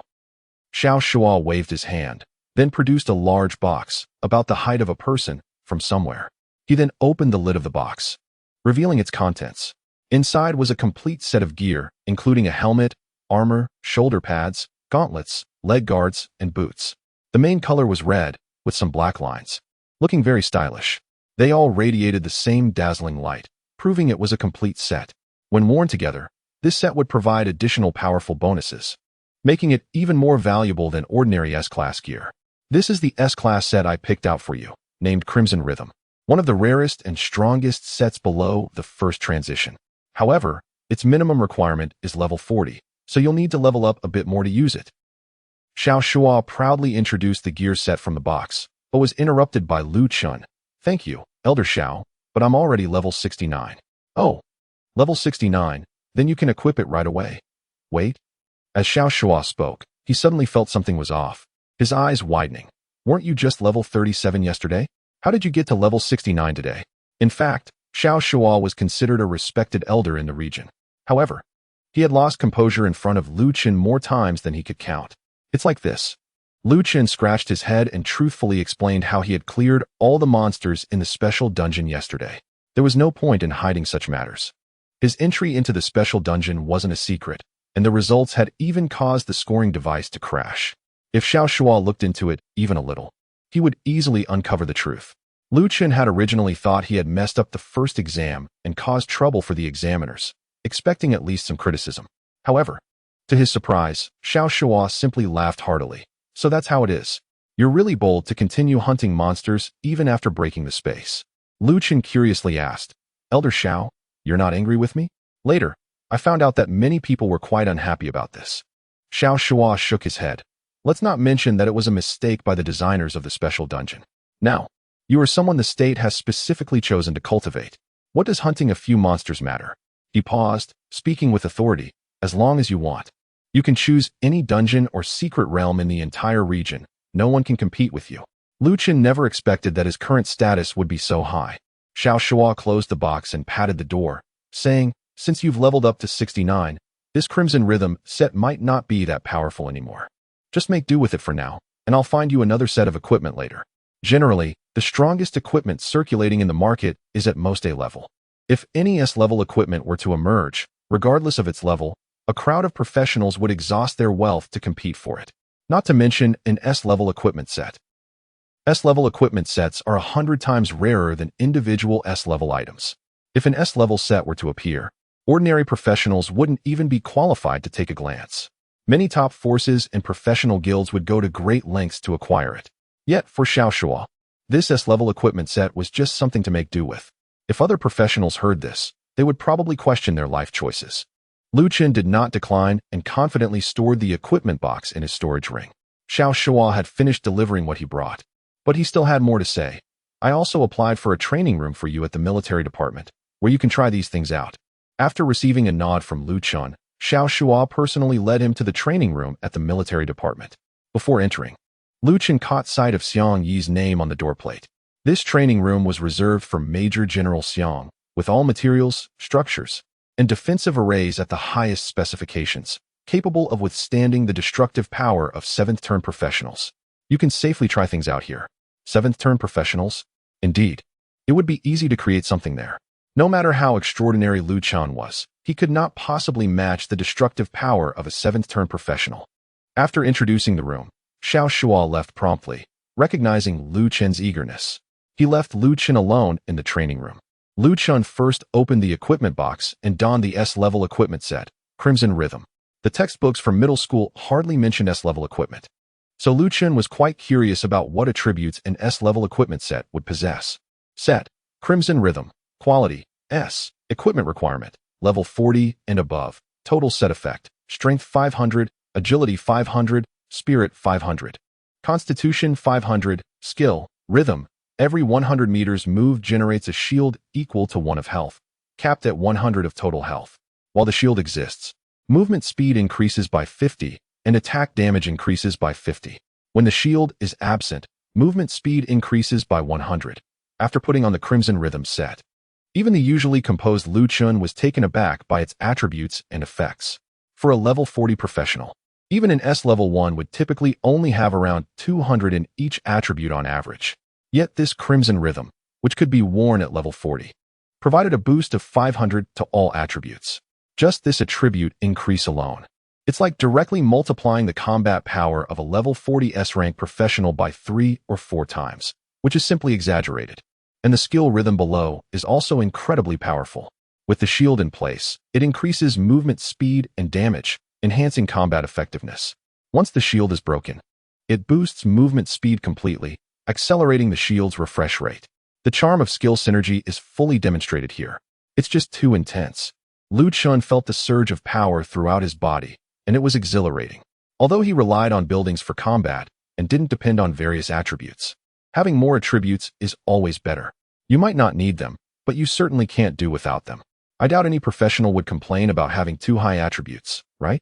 Xiao Shuo waved his hand, then produced a large box, about the height of a person, from somewhere. He then opened the lid of the box, revealing its contents. Inside was a complete set of gear, including a helmet, armor, shoulder pads, gauntlets, leg guards, and boots. The main color was red, with some black lines, looking very stylish. They all radiated the same dazzling light, proving it was a complete set. When worn together, this set would provide additional powerful bonuses, making it even more valuable than ordinary S-Class gear. This is the S-Class set I picked out for you, named Crimson Rhythm, one of the rarest and strongest sets below the first transition. However, its minimum requirement is level 40, so you'll need to level up a bit more to use it. Xiao Shuo proudly introduced the gear set from the box, but was interrupted by Lu Chun. Thank you, Elder Xiao, but I'm already level 69. Oh, level 69, then you can equip it right away. Wait. As Xiao Shuo spoke, he suddenly felt something was off, his eyes widening. Weren't you just level 37 yesterday? How did you get to level 69 today? In fact, Xiao Shuo was considered a respected elder in the region. However, he had lost composure in front of Lu Qin more times than he could count. It's like this. Lu Qin scratched his head and truthfully explained how he had cleared all the monsters in the special dungeon yesterday. There was no point in hiding such matters. His entry into the special dungeon wasn't a secret, and the results had even caused the scoring device to crash. If Xiao Shuo looked into it even a little, he would easily uncover the truth. Lu Qin had originally thought he had messed up the first exam and caused trouble for the examiners, expecting at least some criticism. However, to his surprise, Xiao Shuo simply laughed heartily. So that's how it is. You're really bold to continue hunting monsters even after breaking the space. Lu Qin curiously asked, Elder Xiao, you're not angry with me? Later, I found out that many people were quite unhappy about this. Xiao Shuo shook his head. Let's not mention that it was a mistake by the designers of the special dungeon. Now, you are someone the state has specifically chosen to cultivate. What does hunting a few monsters matter? He paused, speaking with authority. As long as you want. You can choose any dungeon or secret realm in the entire region. No one can compete with you. Lu Qin never expected that his current status would be so high. Xiao Shuo closed the box and patted the door, saying, since you've leveled up to 69, this Crimson Rhythm set might not be that powerful anymore. Just make do with it for now, and I'll find you another set of equipment later. Generally, the strongest equipment circulating in the market is at most A level. If any S-level equipment were to emerge, regardless of its level, a crowd of professionals would exhaust their wealth to compete for it. Not to mention an S-level equipment set. S-level equipment sets are 100 times rarer than individual S-level items. If an S-level set were to appear, ordinary professionals wouldn't even be qualified to take a glance. Many top forces and professional guilds would go to great lengths to acquire it. Yet, for Xiao Shuo, this S-level equipment set was just something to make do with. If other professionals heard this, they would probably question their life choices. Lu Qin did not decline and confidently stored the equipment box in his storage ring. Xiao Shuo had finished delivering what he brought, but he still had more to say. I also applied for a training room for you at the military department, where you can try these things out. After receiving a nod from Lu Qin, Xiao Shuo personally led him to the training room at the military department. Before entering, Lu Qin caught sight of Xiang Yi's name on the doorplate. This training room was reserved for Major General Xiang, with all materials, structures, and defensive arrays at the highest specifications, capable of withstanding the destructive power of 7th-turn professionals. You can safely try things out here. 7th-turn professionals? Indeed. It would be easy to create something there. No matter how extraordinary Lu Qin was, he could not possibly match the destructive power of a 7th-turn professional. After introducing the room, Xiao Shuo left promptly, recognizing Lu Qin's eagerness. He left Lu Qin alone in the training room. Lu Qin first opened the equipment box and donned the S-level equipment set, Crimson Rhythm. The textbooks from middle school hardly mentioned S-level equipment. So Lu Qin was quite curious about what attributes an S-level equipment set would possess. Set, Crimson Rhythm, Quality, S, Equipment Requirement, Level 40 and above, Total Set Effect, Strength 500, Agility 500, Spirit 500. Constitution 500, Skill, Rhythm. Every 100 meters moved generates a shield equal to 1 of health, capped at 100 of total health. While the shield exists, movement speed increases by 50 and attack damage increases by 50. When the shield is absent, movement speed increases by 100. After putting on the Crimson Rhythm set, even the usually composed Lu Qin was taken aback by its attributes and effects. For a level 40 professional, even an S level 1 would typically only have around 200 in each attribute on average. Yet this Crimson Rhythm, which could be worn at level 40, provided a boost of 500 to all attributes. Just this attribute increase alone. It's like directly multiplying the combat power of a level 40 S-rank professional by 3 or 4 times, which is simply exaggerated. And the skill rhythm below is also incredibly powerful. With the shield in place, it increases movement speed and damage, enhancing combat effectiveness. Once the shield is broken, it boosts movement speed completely, accelerating the shield's refresh rate. The charm of skill synergy is fully demonstrated here. It's just too intense. Lu Qin felt the surge of power throughout his body, and it was exhilarating. Although he relied on buildings for combat and didn't depend on various attributes, having more attributes is always better. You might not need them, but you certainly can't do without them. I doubt any professional would complain about having too high attributes, right?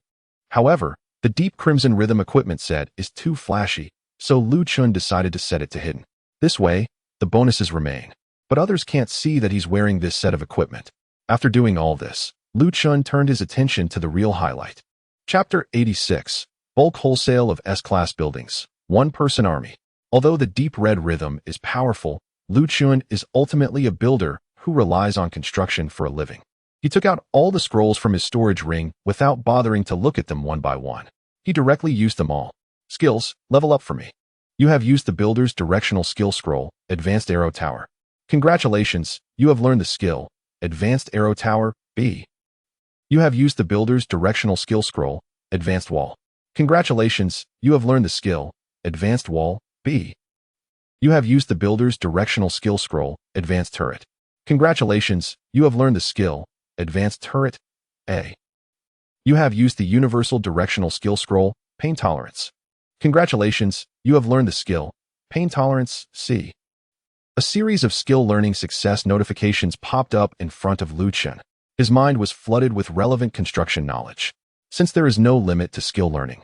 However, the Deep Crimson Rhythm equipment set is too flashy, so Lu Qin decided to set it to hidden. This way, the bonuses remain. But others can't see that he's wearing this set of equipment. After doing all this, Chun turned his attention to the real highlight. Chapter 86. Bulk Wholesale of S-Class Buildings. One-Person Army. Although the deep red rhythm is powerful, Chun is ultimately a builder who relies on construction for a living. He took out all the scrolls from his storage ring without bothering to look at them one by one. He directly used them all. Skills, level up for me. You have used the Builder's Directional Skill Scroll, Advanced Arrow Tower. Congratulations, you have learned the skill, Advanced Arrow Tower, B. You have used the Builder's Directional Skill Scroll, Advanced Wall. Congratulations, you have learned the skill, Advanced Wall, B. You have used the Builder's Directional Skill Scroll, Advanced Turret. Congratulations, you have learned the skill, Advanced Turret, A. You have used the Universal Directional Skill Scroll, Pain Tolerance. Congratulations, you have learned the skill, Pain Tolerance, C. A series of skill learning success notifications popped up in front of Chun. His mind was flooded with relevant construction knowledge. Since there is no limit to skill learning,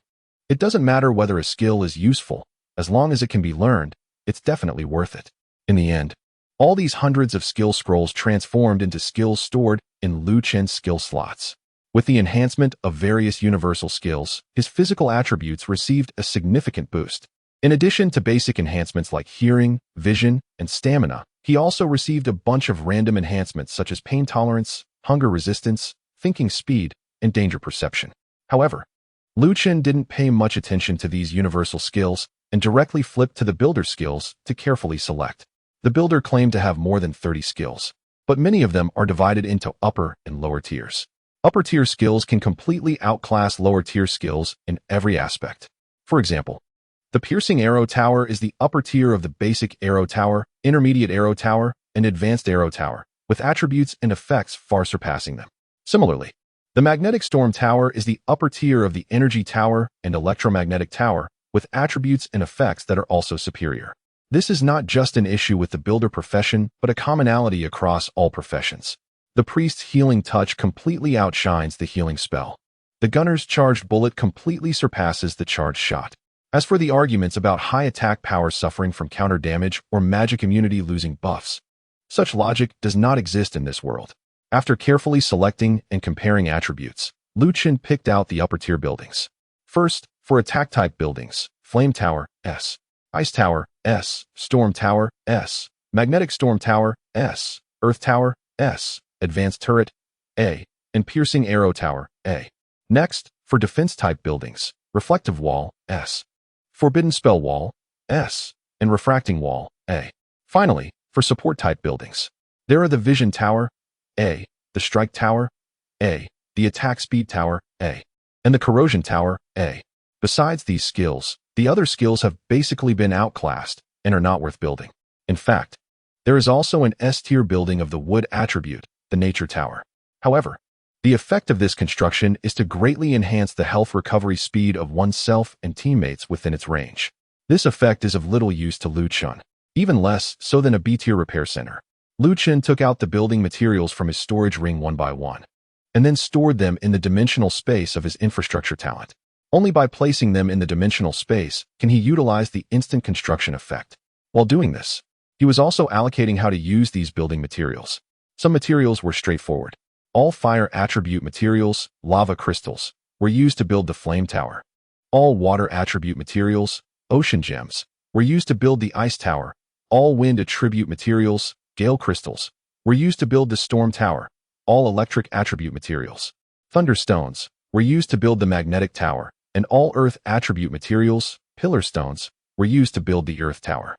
it doesn't matter whether a skill is useful, as long as it can be learned, it's definitely worth it. In the end, all these hundreds of skill scrolls transformed into skills stored in Chun's skill slots. With the enhancement of various universal skills, his physical attributes received a significant boost. In addition to basic enhancements like hearing, vision, and stamina, he also received a bunch of random enhancements such as pain tolerance, hunger resistance, thinking speed, and danger perception. However, Chun didn't pay much attention to these universal skills and directly flipped to the builder skills to carefully select. The builder claimed to have more than 30 skills, but many of them are divided into upper and lower tiers. Upper tier skills can completely outclass lower tier skills in every aspect. For example, the Piercing Arrow Tower is the upper tier of the Basic Arrow Tower, Intermediate Arrow Tower, and Advanced Arrow Tower, with attributes and effects far surpassing them. Similarly, the Magnetic Storm Tower is the upper tier of the Energy Tower and Electromagnetic Tower, with attributes and effects that are also superior. This is not just an issue with the builder profession, but a commonality across all professions. The priest's healing touch completely outshines the healing spell. The gunner's charged bullet completely surpasses the charged shot. As for the arguments about high attack power suffering from counter damage or magic immunity losing buffs, such logic does not exist in this world. After carefully selecting and comparing attributes, Chun picked out the upper tier buildings. First, for attack type buildings, Flame Tower, S. Ice Tower, S. Storm Tower, S. Magnetic Storm Tower, S. Earth Tower, S. Advanced Turret, A. And Piercing Arrow Tower, A. Next, for defense-type buildings, Reflective Wall, S. Forbidden Spell Wall, S. And Refracting Wall, A. Finally, for support-type buildings, there are the Vision Tower, A. The Strike Tower, A. The Attack Speed Tower, A. And the Corrosion Tower, A. Besides these skills, the other skills have basically been outclassed and are not worth building. In fact, there is also an S-tier building of the wood attribute, the Nature Tower. However, the effect of this construction is to greatly enhance the health recovery speed of oneself and teammates within its range. This effect is of little use to Chun, even less so than a B-tier repair center. Chun took out the building materials from his storage ring one by one, and then stored them in the dimensional space of his infrastructure talent. Only by placing them in the dimensional space can he utilize the instant construction effect. While doing this, he was also allocating how to use these building materials. Some materials were straightforward. All fire attribute materials, lava crystals, were used to build the flame tower. All water attribute materials, ocean gems, were used to build the ice tower. All wind attribute materials, gale crystals, were used to build the storm tower. All electric attribute materials, thunderstones, were used to build the magnetic tower. And all earth attribute materials, pillar stones, were used to build the earth tower.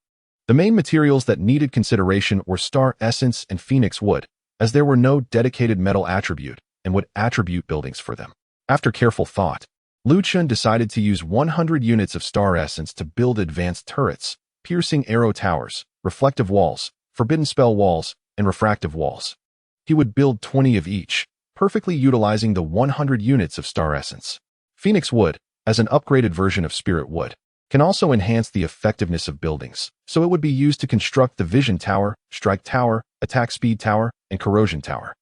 The main materials that needed consideration were star essence and phoenix wood, as there were no dedicated metal attribute and wood attribute buildings for them. After careful thought, Chun decided to use 100 units of star essence to build advanced turrets, piercing arrow towers, reflective walls, forbidden spell walls, and refractive walls. He would build 20 of each, perfectly utilizing the 100 units of star essence. Phoenix wood, as an upgraded version of spirit wood, can also enhance the effectiveness of buildings, so it would be used to construct the Vision Tower, Strike Tower, Attack Speed Tower, and Corrosion Tower.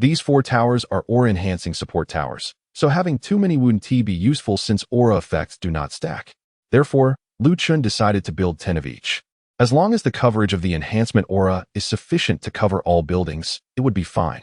These 4 towers are aura-enhancing support towers, so having too many wouldn't be useful since aura effects do not stack. Therefore, Chun decided to build 10 of each. As long as the coverage of the enhancement aura is sufficient to cover all buildings, it would be fine.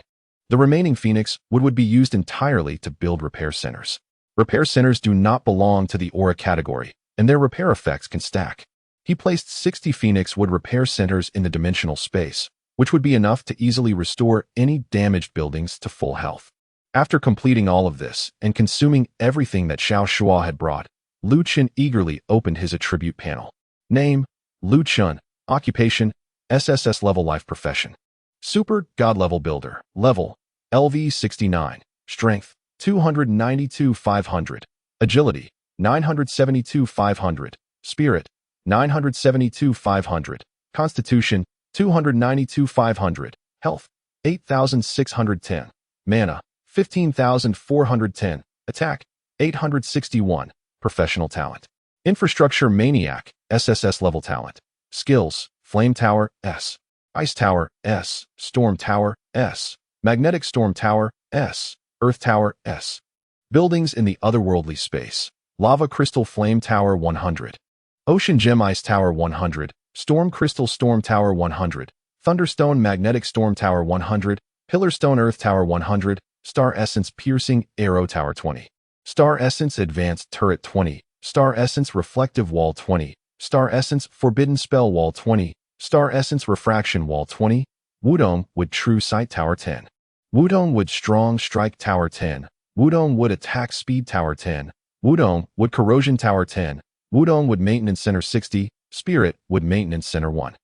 The remaining Phoenix would be used entirely to build repair centers. Repair centers do not belong to the aura category, and their repair effects can stack. He placed 60 Phoenix wood repair centers in the dimensional space, which would be enough to easily restore any damaged buildings to full health. After completing all of this and consuming everything that Xiao Shua had brought, Lu Chun eagerly opened his attribute panel. Name, Lu Chun. Occupation, SSS level life profession. Super God level builder. Level, LV 69. Strength, 292,500. Agility, 972,500. Spirit, 972,500. Constitution, 292,500. Health, 8,610. Mana, 15,410. Attack, 861. Professional talent. Infrastructure Maniac, SSS level talent. Skills, Flame Tower, S. Ice Tower, S. Storm Tower, S. Magnetic Storm Tower, S. Earth Tower, S. Buildings in the otherworldly space. Lava Crystal Flame Tower 100. Ocean Gem Ice Tower 100. Storm Crystal Storm Tower 100. Thunderstone Magnetic Storm Tower 100. Pillarstone Earth Tower 100. Star Essence Piercing Arrow Tower 20. Star Essence Advanced Turret 20. Star Essence Reflective Wall 20. Star Essence Forbidden Spell Wall 20. Star Essence Refraction Wall 20. Wudong Wood True Sight Tower 10. Wudong Wood Strong Strike Tower 10. Wudong Wood Attack Speed Tower 10. Wudong Wood Corrosion Tower 10. Wudong Wood Maintenance Center 60. Spirit Wood Maintenance Center 1.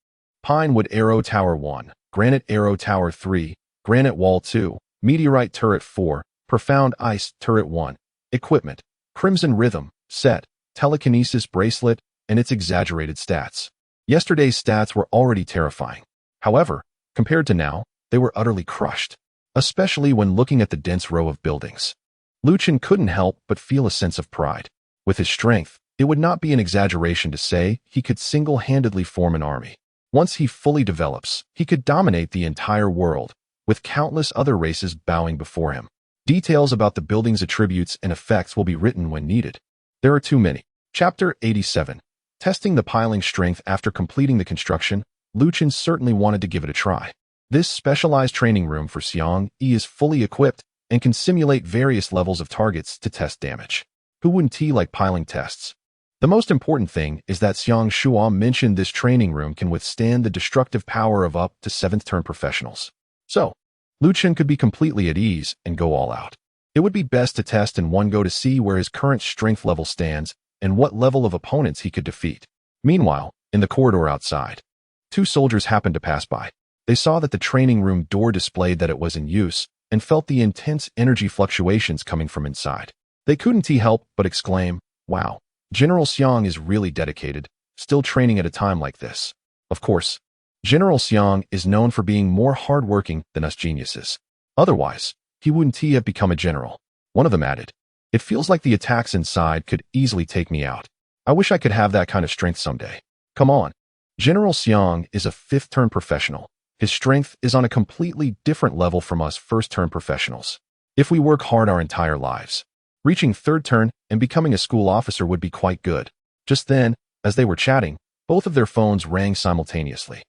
Pine Wood Arrow Tower 1. Granite Arrow Tower 3. Granite Wall 2. Meteorite Turret 4. Profound Ice Turret 1. Equipment, Crimson Rhythm, Set, Telekinesis Bracelet, and its exaggerated stats. Yesterday's stats were already terrifying. However, compared to now, they were utterly crushed, especially when looking at the dense row of buildings. Lu Chun couldn't help but feel a sense of pride. With his strength, it would not be an exaggeration to say he could single-handedly form an army. Once he fully develops, he could dominate the entire world, with countless other races bowing before him. Details about the building's attributes and effects will be written when needed. There are too many. Chapter 87. Testing the piling strength after completing the construction, Lu Chun certainly wanted to give it a try. This specialized training room for Xiang is fully equipped and can simulate various levels of targets to test damage. Who wouldn't like piling tests? The most important thing is that Xiang Shua mentioned this training room can withstand the destructive power of up to 7th turn professionals. So, Lu Chun could be completely at ease and go all out. It would be best to test in one go to see where his current strength level stands and what level of opponents he could defeat. Meanwhile, in the corridor outside, 2 soldiers happened to pass by. They saw that the training room door displayed that it was in use and felt the intense energy fluctuations coming from inside. They couldn't help but exclaim, "Wow, General Xiang is really dedicated, still training at a time like this." Of course, General Xiang is known for being more hardworking than us geniuses. Otherwise, he wouldn't have become a general. One of them added, "It feels like the attacks inside could easily take me out. I wish I could have that kind of strength someday." Come on. General Xiang is a 5th turn professional. His strength is on a completely different level from us 1st turn professionals. If we work hard our entire lives, reaching 3rd turn and becoming a school officer would be quite good. Just then, as they were chatting, both of their phones rang simultaneously.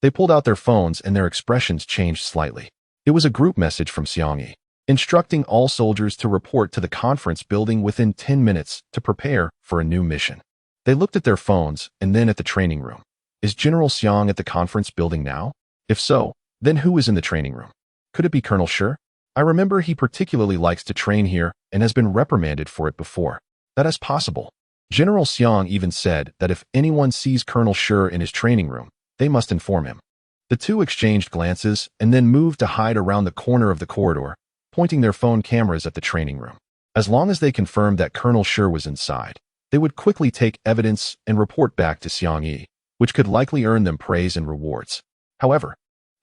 They pulled out their phones and their expressions changed slightly. It was a group message from Xiang, instructing all soldiers to report to the conference building within 10 minutes to prepare for a new mission. They looked at their phones and then at the training room. Is General Xiang at the conference building now? If so, then who is in the training room? Could it be Colonel Shi? I remember he particularly likes to train here and has been reprimanded for it before. That is possible. General Xiang even said that if anyone sees Colonel Shi in his training room, they must inform him. The 2 exchanged glances and then moved to hide around the corner of the corridor, pointing their phone cameras at the training room. As long as they confirmed that Colonel Shi was inside, they would quickly take evidence and report back to Xiang, which could likely earn them praise and rewards. However,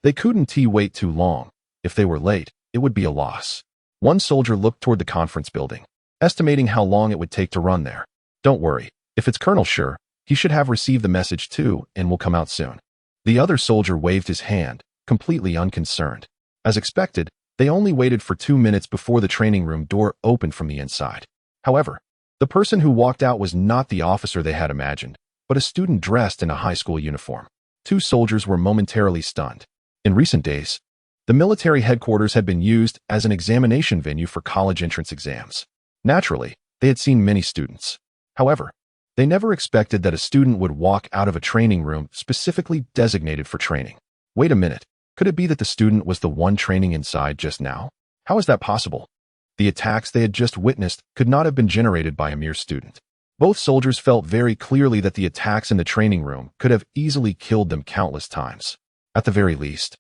they couldn't wait too long. If they were late, it would be a loss. One soldier looked toward the conference building, estimating how long it would take to run there. Don't worry, if it's Colonel Shi, he should have received the message too and will come out soon. The other soldier waved his hand, completely unconcerned. As expected, they only waited for 2 minutes before the training room door opened from the inside. However, the person who walked out was not the officer they had imagined. but a student dressed in a high school uniform. Two soldiers were momentarily stunned. In recent days, the military headquarters had been used as an examination venue for college entrance exams. Naturally, they had seen many students. However, they never expected that a student would walk out of a training room specifically designated for training. Wait a minute, could it be that the student was the one training inside just now? How is that possible? The attacks they had just witnessed could not have been generated by a mere student. Both soldiers felt very clearly that the attacks in the training room could have easily killed them countless times. At the very least,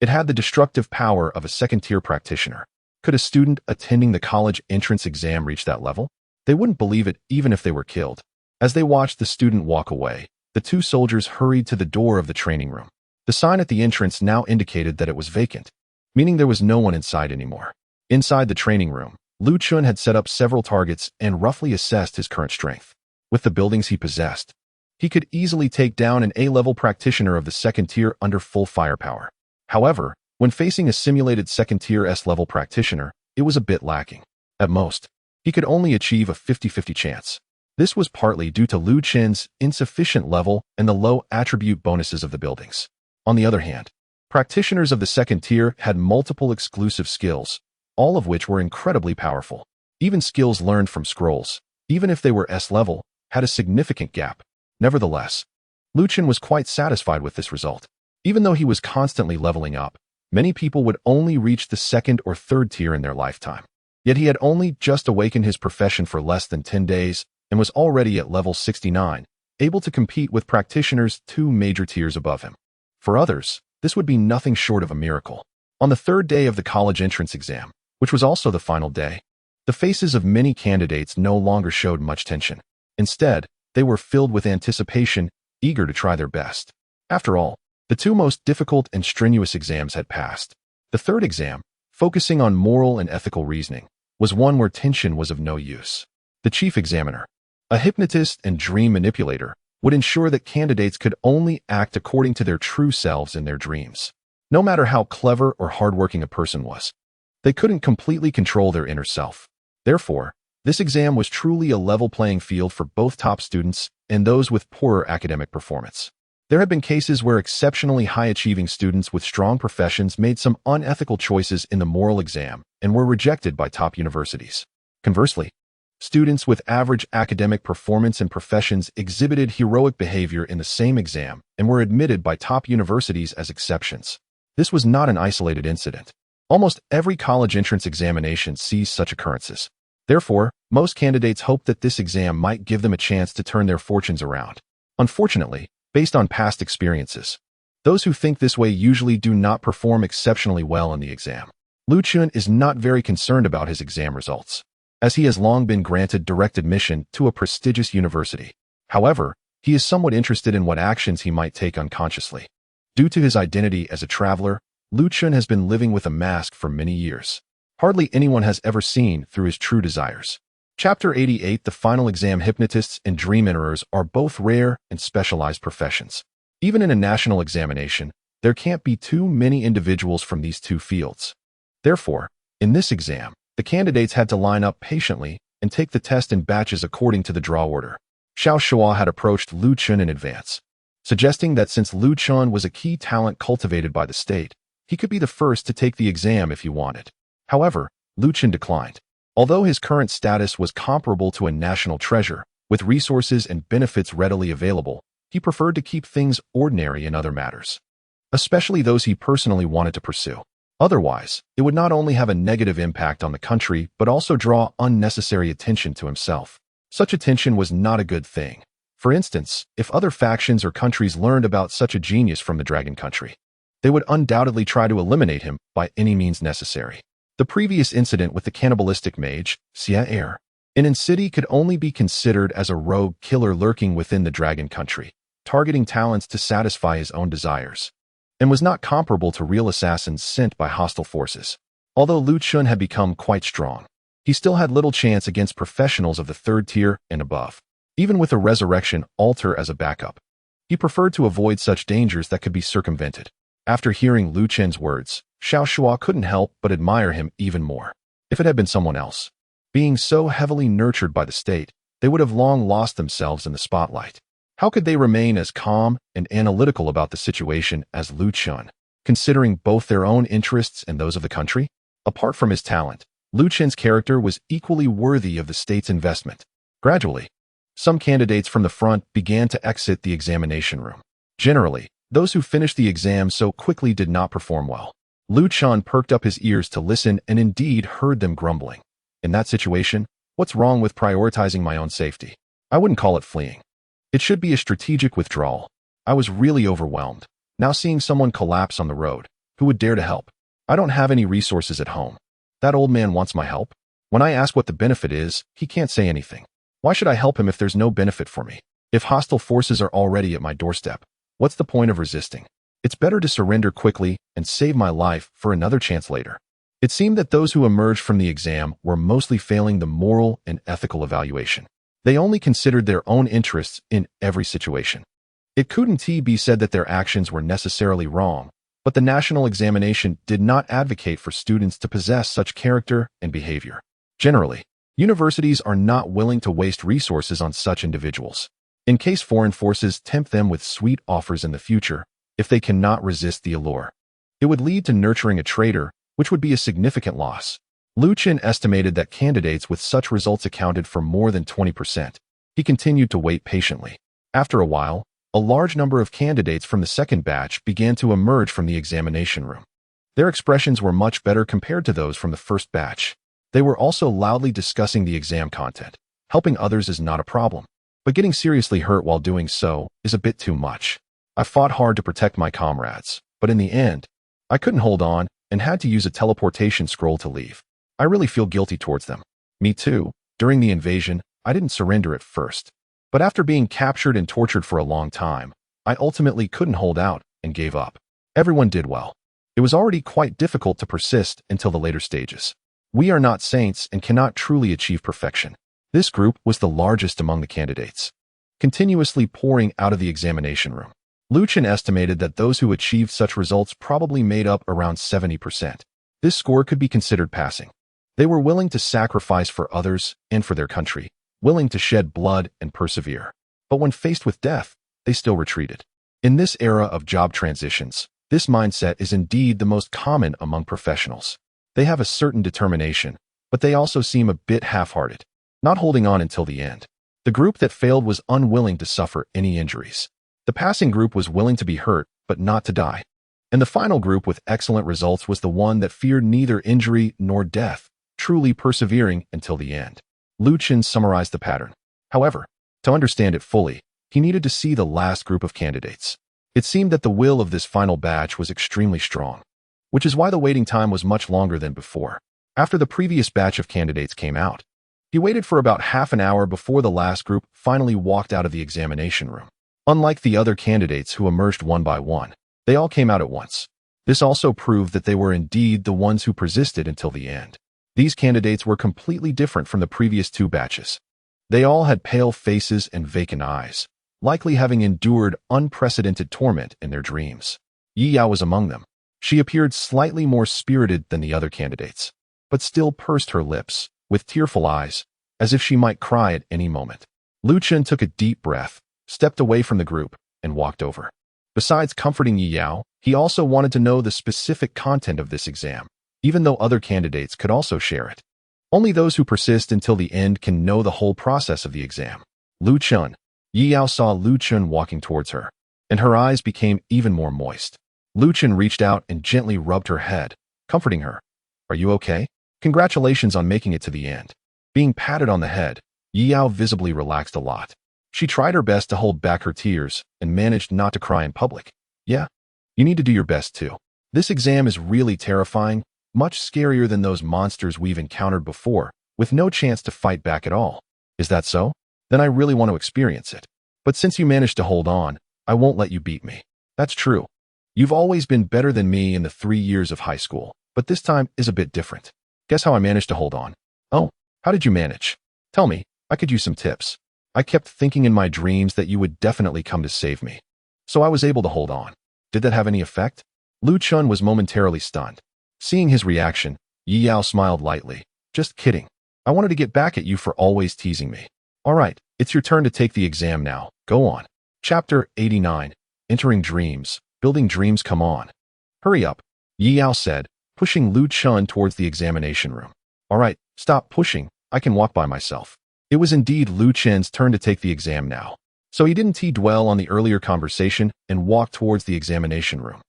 it had the destructive power of a second-tier practitioner. Could a student attending the college entrance exam reach that level? They wouldn't believe it even if they were killed. As they watched the student walk away, the two soldiers hurried to the door of the training room. The sign at the entrance now indicated that it was vacant, meaning there was no one inside anymore. Inside the training room, Chun had set up several targets and roughly assessed his current strength. With the buildings he possessed, he could easily take down an A-level practitioner of the second tier under full firepower. However, when facing a simulated second-tier S-level practitioner, it was a bit lacking. At most, he could only achieve a 50-50 chance. This was partly due to Chun's insufficient level and the low attribute bonuses of the buildings. On the other hand, practitioners of the second tier had multiple exclusive skills, all of which were incredibly powerful. Even skills learned from scrolls, even if they were S-level, had a significant gap. Nevertheless, Chun was quite satisfied with this result. Even though he was constantly leveling up, many people would only reach the second or third tier in their lifetime. Yet he had only just awakened his profession for less than 10 days and was already at level 69, able to compete with practitioners 2 major tiers above him. For others, this would be nothing short of a miracle. On the third day of the college entrance exam, which was also the final day, the faces of many candidates no longer showed much tension. Instead, they were filled with anticipation, eager to try their best. After all, the 2 most difficult and strenuous exams had passed. The third exam, focusing on moral and ethical reasoning, was one where tension was of no use. The chief examiner, a hypnotist and dream manipulator, would ensure that candidates could only act according to their true selves in their dreams. No matter how clever or hardworking a person was, they couldn't completely control their inner self. Therefore, this exam was truly a level playing field for both top students and those with poorer academic performance. There have been cases where exceptionally high-achieving students with strong professions made some unethical choices in the moral exam and were rejected by top universities. Conversely, students with average academic performance and professions exhibited heroic behavior in the same exam and were admitted by top universities as exceptions. This was not an isolated incident. Almost every college entrance examination sees such occurrences. Therefore, most candidates hoped that this exam might give them a chance to turn their fortunes around. Unfortunately, based on past experiences, those who think this way usually do not perform exceptionally well in the exam. Chun is not very concerned about his exam results, as he has long been granted direct admission to a prestigious university. However, he is somewhat interested in what actions he might take unconsciously. Due to his identity as a traveler, Chun has been living with a mask for many years. Hardly anyone has ever seen through his true desires. Chapter 88. The final exam. Hypnotists and dream enterers are both rare and specialized professions. Even in a national examination, there can't be too many individuals from these two fields. Therefore, in this exam, the candidates had to line up patiently and take the test in batches according to the draw order. Xiao Shua had approached Chun in advance, suggesting that since Chun was a key talent cultivated by the state, he could be the first to take the exam if he wanted. However, Chun declined. Although his current status was comparable to a national treasure, with resources and benefits readily available, he preferred to keep things ordinary in other matters, especially those he personally wanted to pursue. Otherwise, it would not only have a negative impact on the country, but also draw unnecessary attention to himself. Such attention was not a good thing. For instance, if other factions or countries learned about such a genius from the Dragon Country, they would undoubtedly try to eliminate him by any means necessary. The previous incident with the cannibalistic mage, Xiang, in Incity could only be considered as a rogue killer lurking within the Dragon Country, targeting talents to satisfy his own desires, and was not comparable to real assassins sent by hostile forces. Although Chun had become quite strong, he still had little chance against professionals of the third tier and above. Even with a resurrection altar as a backup, he preferred to avoid such dangers that could be circumvented. After hearing Chun's words, Xiao Shua couldn't help but admire him even more. If it had been someone else, being so heavily nurtured by the state, they would have long lost themselves in the spotlight. How could they remain as calm and analytical about the situation as Lu Chun, considering both their own interests and those of the country? Apart from his talent, Lu Chun's character was equally worthy of the state's investment. Gradually, some candidates from the front began to exit the examination room. Generally, those who finished the exam so quickly did not perform well. Lu Chun perked up his ears to listen and indeed heard them grumbling. In that situation, what's wrong with prioritizing my own safety? I wouldn't call it fleeing. It should be a strategic withdrawal. I was really overwhelmed. Now seeing someone collapse on the road, who would dare to help? I don't have any resources at home. That old man wants my help. When I ask what the benefit is, he can't say anything. Why should I help him if there's no benefit for me? If hostile forces are already at my doorstep, what's the point of resisting? It's better to surrender quickly and save my life for another chance later. It seemed that those who emerged from the exam were mostly failing the moral and ethical evaluation. They only considered their own interests in every situation. It couldn't be said that their actions were necessarily wrong, but the national examination did not advocate for students to possess such character and behavior. Generally, universities are not willing to waste resources on such individuals. In case foreign forces tempt them with sweet offers in the future, if they cannot resist the allure, it would lead to nurturing a traitor, which would be a significant loss. Lu Chun estimated that candidates with such results accounted for more than 20%. He continued to wait patiently. After a while, a large number of candidates from the second batch began to emerge from the examination room. Their expressions were much better compared to those from the first batch. They were also loudly discussing the exam content. Helping others is not a problem, but getting seriously hurt while doing so is a bit too much. I fought hard to protect my comrades, but in the end, I couldn't hold on and had to use a teleportation scroll to leave. I really feel guilty towards them. Me too. During the invasion, I didn't surrender at first. But after being captured and tortured for a long time, I ultimately couldn't hold out and gave up. Everyone did well. It was already quite difficult to persist until the later stages. We are not saints and cannot truly achieve perfection. This group was the largest among the candidates, continuously pouring out of the examination room. Lu Chun estimated that those who achieved such results probably made up around 70%. This score could be considered passing. They were willing to sacrifice for others and for their country, willing to shed blood and persevere. But when faced with death, they still retreated. In this era of job transitions, this mindset is indeed the most common among professionals. They have a certain determination, but they also seem a bit half-hearted, not holding on until the end. The group that failed was unwilling to suffer any injuries. The passing group was willing to be hurt, but not to die. And the final group with excellent results was the one that feared neither injury nor death, truly persevering until the end. Lu Chun summarized the pattern. However, to understand it fully, he needed to see the last group of candidates. It seemed that the will of this final batch was extremely strong, which is why the waiting time was much longer than before. After the previous batch of candidates came out, he waited for about half an hour before the last group finally walked out of the examination room. Unlike the other candidates who emerged one by one, they all came out at once. This also proved that they were indeed the ones who persisted until the end. These candidates were completely different from the previous two batches. They all had pale faces and vacant eyes, likely having endured unprecedented torment in their dreams. Yi Yao was among them. She appeared slightly more spirited than the other candidates, but still pursed her lips, with tearful eyes, as if she might cry at any moment. Lu Chun took a deep breath, stepped away from the group, and walked over. Besides comforting Yi Yao, he also wanted to know the specific content of this exam, even though other candidates could also share it. Only those who persist until the end can know the whole process of the exam. Lu Chun. Yi Yao saw Lu Chun walking towards her, and her eyes became even more moist. Lu Chun reached out and gently rubbed her head, comforting her. Are you okay? Congratulations on making it to the end. Being patted on the head, Yi Yao visibly relaxed a lot. She tried her best to hold back her tears and managed not to cry in public. Yeah, you need to do your best too. This exam is really terrifying, much scarier than those monsters we've encountered before, with no chance to fight back at all. Is that so? Then I really want to experience it. But since you managed to hold on, I won't let you beat me. That's true. You've always been better than me in the 3 years of high school, but this time is a bit different. Guess how I managed to hold on? Oh, how did you manage? Tell me, I could use some tips. I kept thinking in my dreams that you would definitely come to save me. So I was able to hold on. Did that have any effect? Lu Chun was momentarily stunned. Seeing his reaction, Yi Yao smiled lightly. Just kidding. I wanted to get back at you for always teasing me. All right, it's your turn to take the exam now. Go on. Chapter 89. Entering Dreams. Building Dreams. Come on. Hurry up, Yi Yao said, pushing Lu Chun towards the examination room. All right, stop pushing. I can walk by myself. It was indeed Lu Chen's turn to take the exam now. So he didn't dwell on the earlier conversation and walked towards the examination room.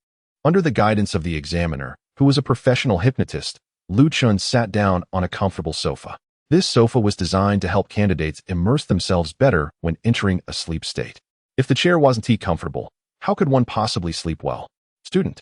Under the guidance of the examiner, who was a professional hypnotist, Lu Chun sat down on a comfortable sofa. This sofa was designed to help candidates immerse themselves better when entering a sleep state. If the chair wasn't comfortable, how could one possibly sleep well? Student,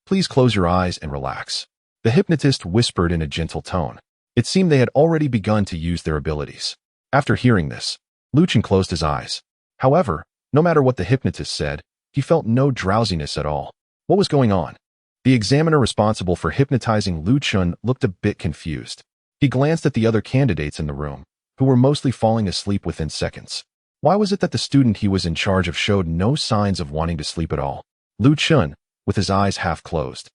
please close your eyes and relax. The hypnotist whispered in a gentle tone. It seemed they had already begun to use their abilities. After hearing this, Lu Chun closed his eyes. However, no matter what the hypnotist said, he felt no drowsiness at all. What was going on? The examiner responsible for hypnotizing Lu Chun looked a bit confused. He glanced at the other candidates in the room, who were mostly falling asleep within seconds. Why was it that the student he was in charge of showed no signs of wanting to sleep at all? Lu Chun, with his eyes half closed,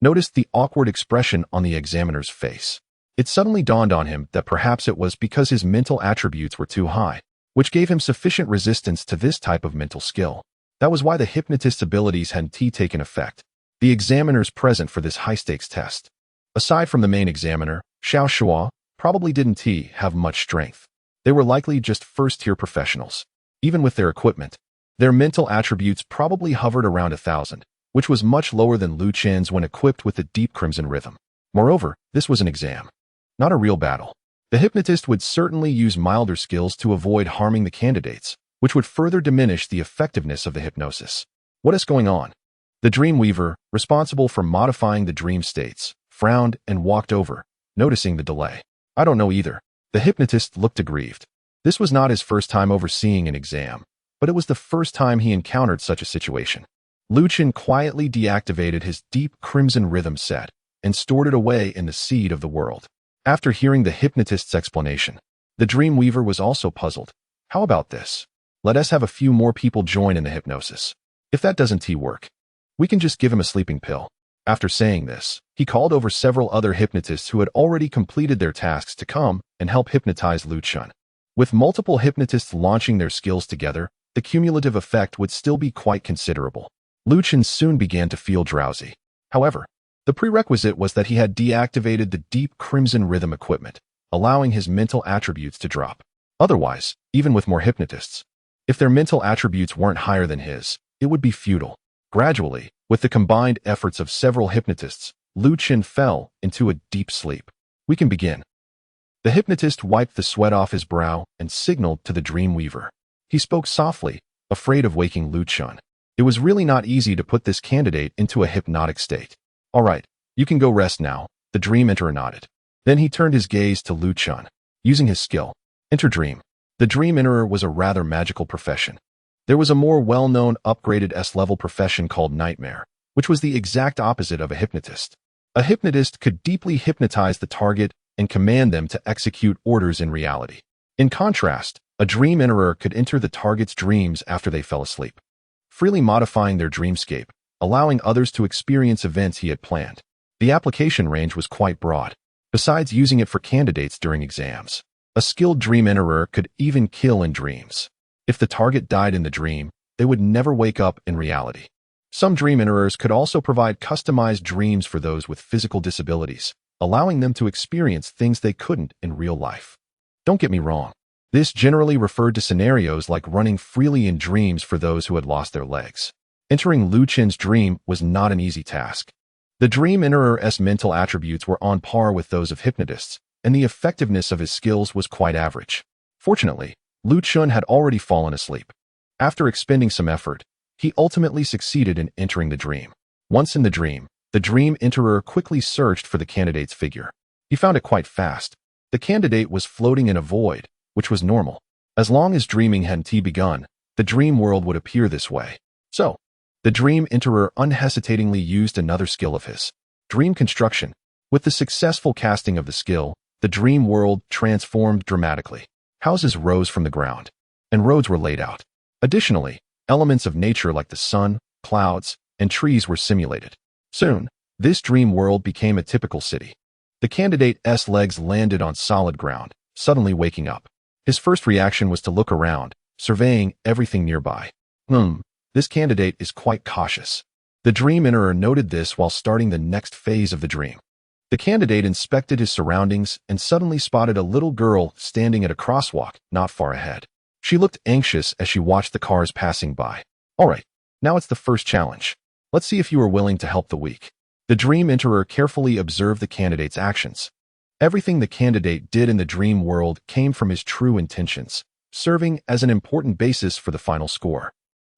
noticed the awkward expression on the examiner's face. It suddenly dawned on him that perhaps it was because his mental attributes were too high, which gave him sufficient resistance to this type of mental skill. That was why the hypnotist's abilities hadn't taken effect. The examiners present for this high-stakes test, aside from the main examiner, Xiao Shua, probably didn't have much strength. They were likely just first-tier professionals. Even with their equipment, their mental attributes probably hovered around 1,000, which was much lower than Lu Chen's when equipped with the deep crimson rhythm. Moreover, this was an exam, not a real battle. The hypnotist would certainly use milder skills to avoid harming the candidates, which would further diminish the effectiveness of the hypnosis. What is going on? The Dreamweaver, responsible for modifying the dream states, frowned and walked over, noticing the delay. I don't know either. The hypnotist looked aggrieved. This was not his first time overseeing an exam, but it was the first time he encountered such a situation. Lu Chun quietly deactivated his deep crimson rhythm set and stored it away in the seed of the world. After hearing the hypnotist's explanation, the Dreamweaver was also puzzled. How about this? Let us have a few more people join in the hypnosis. If that doesn't work, we can just give him a sleeping pill. After saying this, he called over several other hypnotists who had already completed their tasks to come and help hypnotize Lu Chun. With multiple hypnotists launching their skills together, the cumulative effect would still be quite considerable. Lu Chun soon began to feel drowsy. However, the prerequisite was that he had deactivated the deep crimson rhythm equipment, allowing his mental attributes to drop. Otherwise, even with more hypnotists, if their mental attributes weren't higher than his, it would be futile. Gradually, with the combined efforts of several hypnotists, Lu Chun fell into a deep sleep. We can begin. The hypnotist wiped the sweat off his brow and signaled to the Dreamweaver. He spoke softly, afraid of waking Lu Chun. It was really not easy to put this candidate into a hypnotic state. All right, you can go rest now, the Dream Enterer nodded. Then he turned his gaze to Lu Chun. Using his skill, Enter Dream. The Dream Enterer was a rather magical profession. There was a more well-known upgraded S-level profession called Nightmare, which was the exact opposite of a hypnotist. A hypnotist could deeply hypnotize the target and command them to execute orders in reality. In contrast, a Dream Enterer could enter the target's dreams after they fell asleep, freely modifying their dreamscape, allowing others to experience events he had planned. The application range was quite broad. Besides using it for candidates during exams, a skilled Dream Enterer could even kill in dreams. If the target died in the dream, they would never wake up in reality. Some Dream Enterers could also provide customized dreams for those with physical disabilities, allowing them to experience things they couldn't in real life. Don't get me wrong. This generally referred to scenarios like running freely in dreams for those who had lost their legs. Entering Lu Chun's dream was not an easy task. The Dream Enterer's mental attributes were on par with those of hypnotists, and the effectiveness of his skills was quite average. Fortunately, Lu Chun had already fallen asleep. After expending some effort, he ultimately succeeded in entering the dream. Once in the Dream Enterer quickly searched for the candidate's figure. He found it quite fast. The candidate was floating in a void, which was normal. As long as dreaming hadn't begun, the dream world would appear this way. So, the Dream Enterer unhesitatingly used another skill of his, dream construction. With the successful casting of the skill, the dream world transformed dramatically. Houses rose from the ground, and roads were laid out. Additionally, elements of nature like the sun, clouds, and trees were simulated. Soon, this dream world became a typical city. The candidate's legs landed on solid ground, suddenly waking up. His first reaction was to look around, surveying everything nearby. This candidate is quite cautious. The dream enterer noted this while starting the next phase of the dream. The candidate inspected his surroundings and suddenly spotted a little girl standing at a crosswalk not far ahead. She looked anxious as she watched the cars passing by. All right, now it's the first challenge. Let's see if you are willing to help the weak. The dream enterer carefully observed the candidate's actions. Everything the candidate did in the dream world came from his true intentions, serving as an important basis for the final score.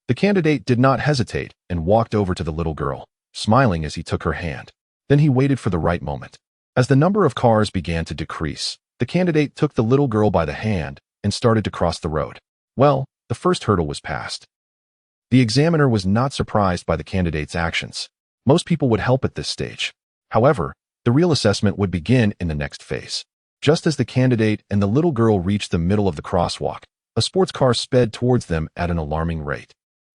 The candidate did not hesitate and walked over to the little girl, smiling as he took her hand. Then he waited for the right moment. As the number of cars began to decrease, the candidate took the little girl by the hand and started to cross the road. Well, the first hurdle was passed. The examiner was not surprised by the candidate's actions. Most people would help at this stage. However, the real assessment would begin in the next phase. Just as the candidate and the little girl reached the middle of the crosswalk, a sports car sped towards them at an alarming rate.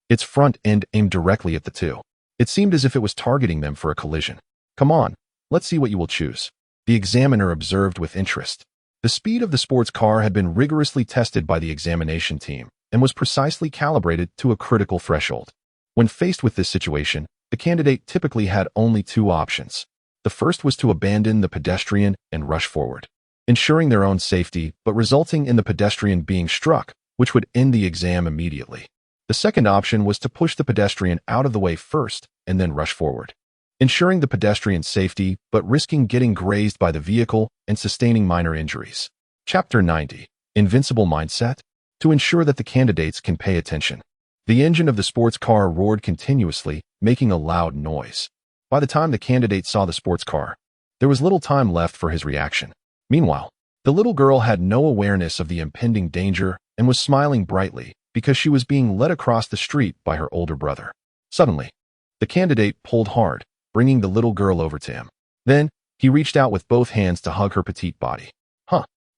Its front end aimed directly at the two. It seemed as if it was targeting them for a collision. Come on, let's see what you will choose. The examiner observed with interest. The speed of the sports car had been rigorously tested by the examination team and was precisely calibrated to a critical threshold. When faced with this situation, the candidate typically had only two options. The first was to abandon the pedestrian and rush forward, ensuring their own safety but resulting in the pedestrian being struck, which would end the exam immediately. The second option was to push the pedestrian out of the way first and then rush forward, ensuring the pedestrian's safety but risking getting grazed by the vehicle and sustaining minor injuries. Chapter 90. Invincible Mindset. To ensure that the candidates can pay attention. The engine of the sports car roared continuously, making a loud noise. By the time the candidate saw the sports car, there was little time left for his reaction. Meanwhile, the little girl had no awareness of the impending danger and was smiling brightly because she was being led across the street by her older brother. Suddenly, the candidate pulled hard, bringing the little girl over to him. Then, he reached out with both hands to hug her petite body.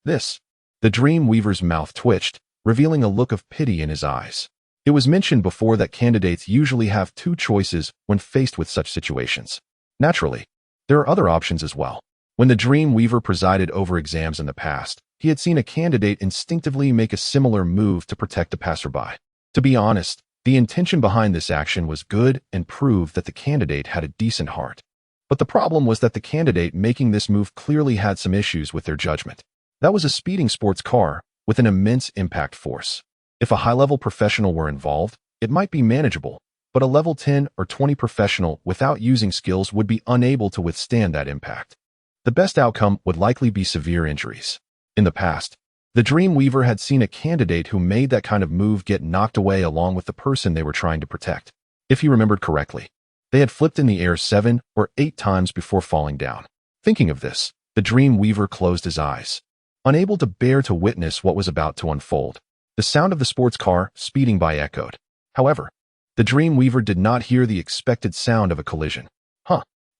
This. The dream weaver's mouth twitched, revealing a look of pity in his eyes. It was mentioned before that candidates usually have two choices when faced with such situations. Naturally, there are other options as well. When the dream weaver presided over exams in the past, he had seen a candidate instinctively make a similar move to protect a passerby. To be honest, the intention behind this action was good and proved that the candidate had a decent heart. But the problem was that the candidate making this move clearly had some issues with their judgment. That was a speeding sports car with an immense impact force. If a high-level professional were involved, it might be manageable, but a level 10 or 20 professional without using skills would be unable to withstand that impact. The best outcome would likely be severe injuries. In the past, the dream weaver had seen a candidate who made that kind of move get knocked away along with the person they were trying to protect. If he remembered correctly, they had flipped in the air 7 or 8 times before falling down. Thinking of this, the dream weaver closed his eyes, unable to bear to witness what was about to unfold. The sound of the sports car speeding by echoed. However, the dream weaver did not hear the expected sound of a collision.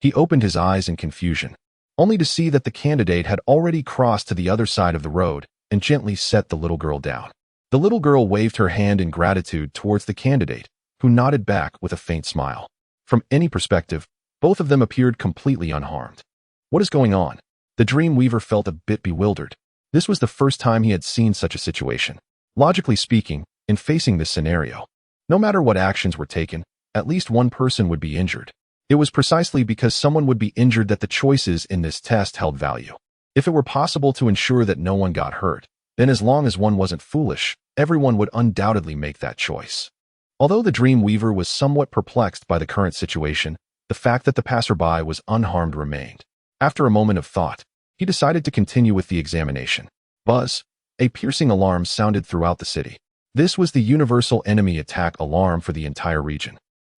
He opened his eyes in confusion, only to see that the candidate had already crossed to the other side of the road and gently set the little girl down. The little girl waved her hand in gratitude towards the candidate, who nodded back with a faint smile. From any perspective, both of them appeared completely unharmed. What is going on? The dream weaver felt a bit bewildered. This was the first time he had seen such a situation. Logically speaking, in facing this scenario, no matter what actions were taken, at least one person would be injured. It was precisely because someone would be injured that the choices in this test held value. If it were possible to ensure that no one got hurt, then as long as one wasn't foolish, everyone would undoubtedly make that choice. Although the dream weaver was somewhat perplexed by the current situation, the fact that the passerby was unharmed remained. After a moment of thought, he decided to continue with the examination. Buzz. A piercing alarm sounded throughout the city. This was the universal enemy attack alarm for the entire region.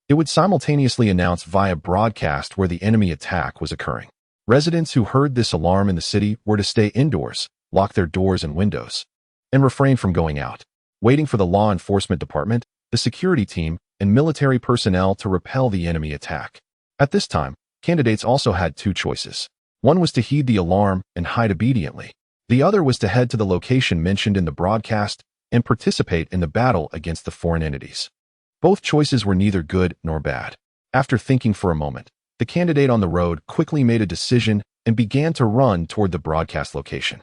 It would simultaneously announce via broadcast where the enemy attack was occurring. Residents who heard this alarm in the city were to stay indoors, lock their doors and windows, and refrain from going out, waiting for the law enforcement department, the security team, and military personnel to repel the enemy attack. At this time, candidates also had two choices. One was to heed the alarm and hide obediently. The other was to head to the location mentioned in the broadcast and participate in the battle against the foreign entities. Both choices were neither good nor bad. After thinking for a moment, the candidate on the road quickly made a decision and began to run toward the broadcast location.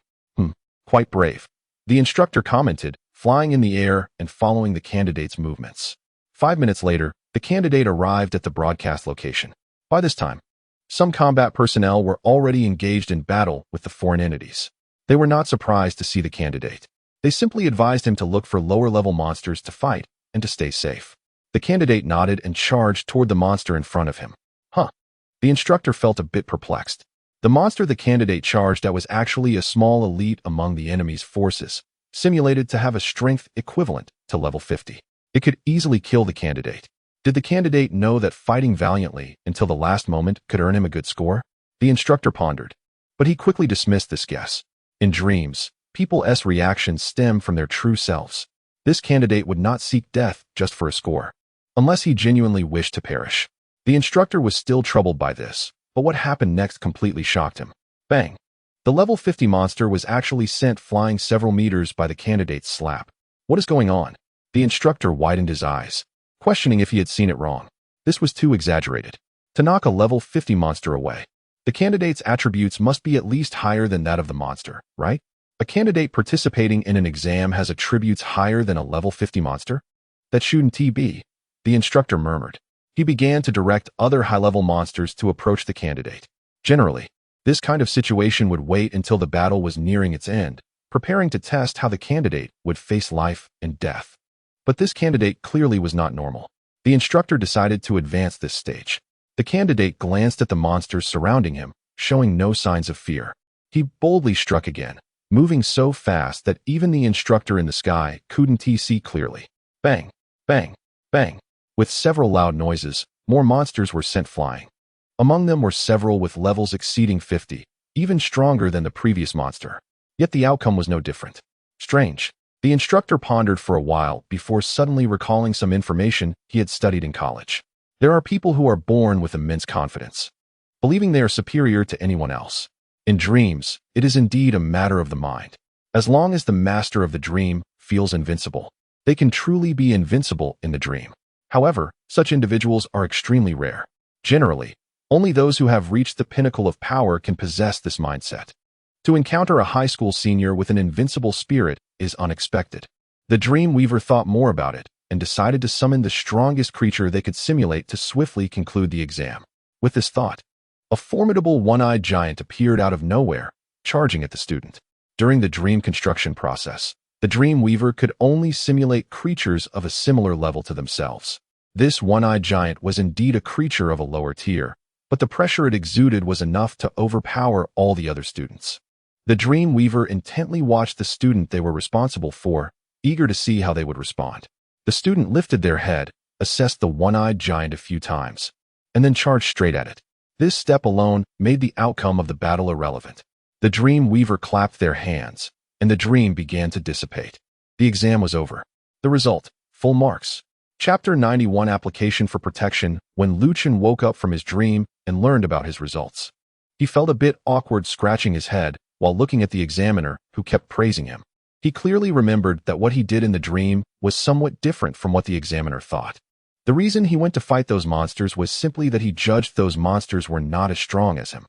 Quite brave, the instructor commented, flying in the air and following the candidate's movements. 5 minutes later, the candidate arrived at the broadcast location. By this time, some combat personnel were already engaged in battle with the foreign entities. They were not surprised to see the candidate. They simply advised him to look for lower-level monsters to fight and to stay safe. The candidate nodded and charged toward the monster in front of him. The instructor felt a bit perplexed. The monster the candidate charged at was actually a small elite among the enemy's forces, simulated to have a strength equivalent to level 50. It could easily kill the candidate. Did the candidate know that fighting valiantly until the last moment could earn him a good score? The instructor pondered, but he quickly dismissed this guess. In dreams, people's reactions stem from their true selves. This candidate would not seek death just for a score, unless he genuinely wished to perish. The instructor was still troubled by this, but what happened next completely shocked him. Bang! The level 50 monster was actually sent flying several meters by the candidate's slap. What is going on? The instructor widened his eyes, questioning if he had seen it wrong. This was too exaggerated. To knock a level 50 monster away, the candidate's attributes must be at least higher than that of the monster, right? A candidate participating in an exam has attributes higher than a level 50 monster? That shouldn't be, the instructor murmured. He began to direct other high-level monsters to approach the candidate. Generally, this kind of situation would wait until the battle was nearing its end, preparing to test how the candidate would face life and death. But this candidate clearly was not normal. The instructor decided to advance this stage. The candidate glanced at the monsters surrounding him, showing no signs of fear. He boldly struck again, moving so fast that even the instructor in the sky couldn't see clearly. Bang! Bang! Bang! With several loud noises, more monsters were sent flying. Among them were several with levels exceeding 50, even stronger than the previous monster. Yet the outcome was no different. Strange. The instructor pondered for a while before suddenly recalling some information he had studied in college. There are people who are born with immense confidence, believing they are superior to anyone else. In dreams, it is indeed a matter of the mind. As long as the master of the dream feels invincible, they can truly be invincible in the dream. However, such individuals are extremely rare. Generally, only those who have reached the pinnacle of power can possess this mindset. To encounter a high school senior with an invincible spirit is unexpected. The Dream Weaver thought more about it and decided to summon the strongest creature they could simulate to swiftly conclude the exam. With this thought, a formidable one-eyed giant appeared out of nowhere, charging at the student. During the dream construction process, the Dream Weaver could only simulate creatures of a similar level to themselves. This one-eyed giant was indeed a creature of a lower tier, but the pressure it exuded was enough to overpower all the other students. The Dream Weaver intently watched the student they were responsible for, eager to see how they would respond. The student lifted their head, assessed the one-eyed giant a few times, and then charged straight at it. This step alone made the outcome of the battle irrelevant. The Dream Weaver clapped their hands, and the dream began to dissipate. The exam was over. The result: full marks. Chapter 91 Application for Protection. When Chun woke up from his dream and learned about his results, he felt a bit awkward scratching his head while looking at the examiner, who kept praising him. He clearly remembered that what he did in the dream was somewhat different from what the examiner thought. The reason he went to fight those monsters was simply that he judged those monsters were not as strong as him.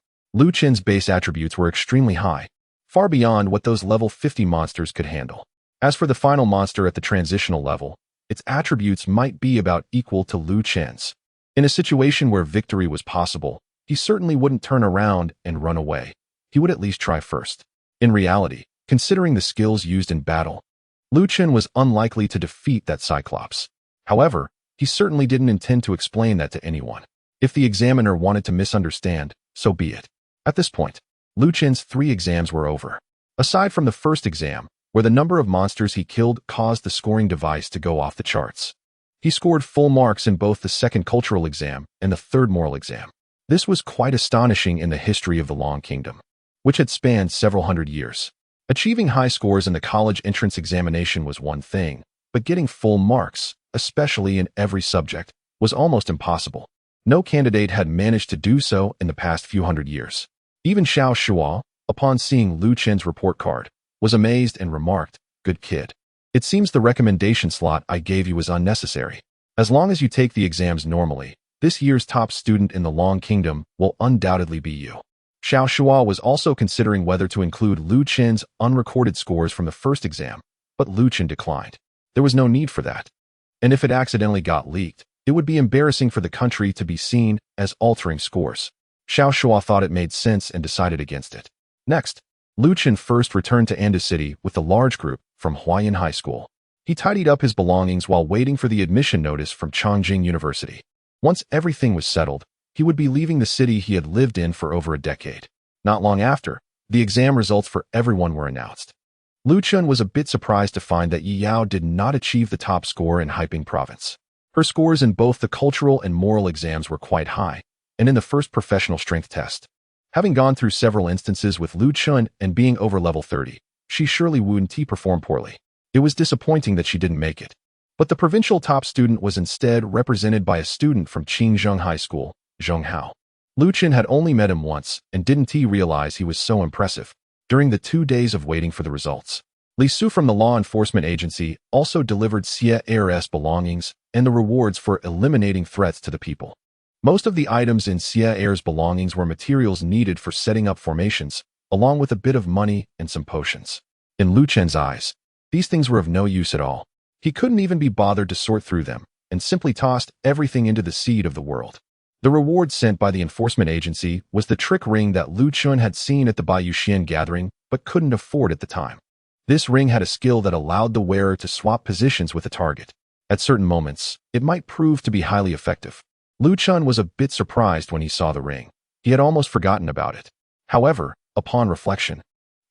Chun's base attributes were extremely high, far beyond what those level 50 monsters could handle. As for the final monster at the transitional level, its attributes might be about equal to Chun's. In a situation where victory was possible, he certainly wouldn't turn around and run away. He would at least try first. In reality, considering the skills used in battle, Chun was unlikely to defeat that Cyclops. However, he certainly didn't intend to explain that to anyone. If the examiner wanted to misunderstand, so be it. At this point, Chun's 3 exams were over. Aside from the first exam, where the number of monsters he killed caused the scoring device to go off the charts, he scored full marks in both the second cultural exam and the third moral exam. This was quite astonishing in the history of the Long Kingdom, which had spanned several hundred years. Achieving high scores in the college entrance examination was one thing, but getting full marks, especially in every subject, was almost impossible. No candidate had managed to do so in the past few hundred years. Even Xiao Shuo, upon seeing Chun's report card, was amazed and remarked, "Good kid. It seems the recommendation slot I gave you is unnecessary. As long as you take the exams normally, this year's top student in the Long Kingdom will undoubtedly be you." Xiao Shuo was also considering whether to include Chun's unrecorded scores from the first exam, but Chun declined. There was no need for that. And if it accidentally got leaked, it would be embarrassing for the country to be seen as altering scores. Xiao Shuo thought it made sense and decided against it. Next, Lu Chun first returned to Anda City with a large group from Huayan High School. He tidied up his belongings while waiting for the admission notice from Chongqing University. Once everything was settled, he would be leaving the city he had lived in for over a decade. Not long after, the exam results for everyone were announced. Lu Chun was a bit surprised to find that Yi Yao did not achieve the top score in Haiping Province. Her scores in both the cultural and moral exams were quite high, and in the first professional strength test. Having gone through several instances with Lu Chun and being over level 30, she surely wouldn't perform poorly. It was disappointing that she didn't make it. But the provincial top student was instead represented by a student from Qingzheng High School, Zheng Hao. Lu Chun had only met him once and didn't realize he was so impressive. During the 2 days of waiting for the results, Li Su from the law enforcement agency also delivered Xia Air's belongings and the rewards for eliminating threats to the people. Most of the items in Xia Air's belongings were materials needed for setting up formations, along with a bit of money and some potions. In Lu Chen's eyes, these things were of no use at all. He couldn't even be bothered to sort through them, and simply tossed everything into the seed of the world. The reward sent by the enforcement agency was the trick ring that Lu Chun had seen at the Baiyu gathering, but couldn't afford at the time. This ring had a skill that allowed the wearer to swap positions with a target. At certain moments, it might prove to be highly effective. Lu Chun was a bit surprised when he saw the ring. He had almost forgotten about it. However, upon reflection,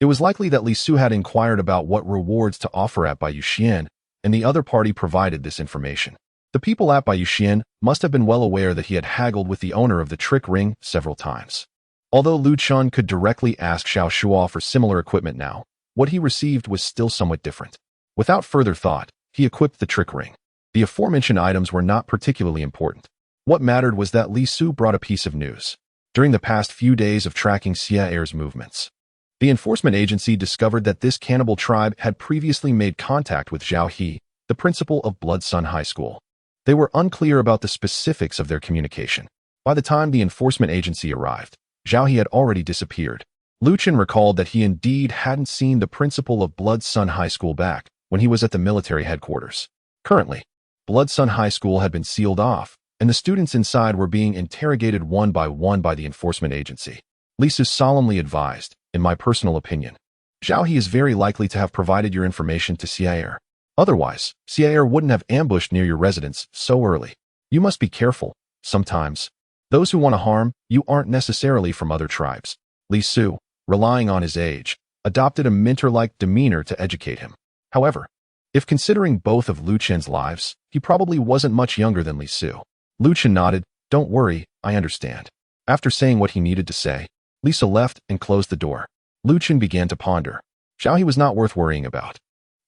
it was likely that Li Su had inquired about what rewards to offer at Baiyu, and the other party provided this information. The people at Baiyu must have been well aware that he had haggled with the owner of the trick ring several times. Although Lu Chun could directly ask Xiao Shuo for similar equipment now, what he received was still somewhat different. Without further thought, he equipped the trick ring. The aforementioned items were not particularly important. What mattered was that Li Su brought a piece of news. During the past few days of tracking Xia Air's movements, the enforcement agency discovered that this cannibal tribe had previously made contact with Zhao He, the principal of Blood Sun High School. They were unclear about the specifics of their communication. By the time the enforcement agency arrived, Zhao He had already disappeared. Lu Chun recalled that he indeed hadn't seen the principal of Blood Sun High School back when he was at the military headquarters. Currently, Blood Sun High School had been sealed off, and the students inside were being interrogated one by the enforcement agency. Lisa solemnly advised, in my personal opinion, Zhao He is very likely to have provided your information to Xia Air. Otherwise, Xia Air wouldn't have ambushed near your residence so early. You must be careful. Sometimes, those who want to harm you aren't necessarily from other tribes. Li Su, relying on his age, adopted a mentor-like demeanor to educate him. However, if considering both of Lu Chen's lives, he probably wasn't much younger than Li Su. Lu Chen nodded, don't worry, I understand. After saying what he needed to say, Lisa left and closed the door. Lu Chen began to ponder. Zhao He was not worth worrying about.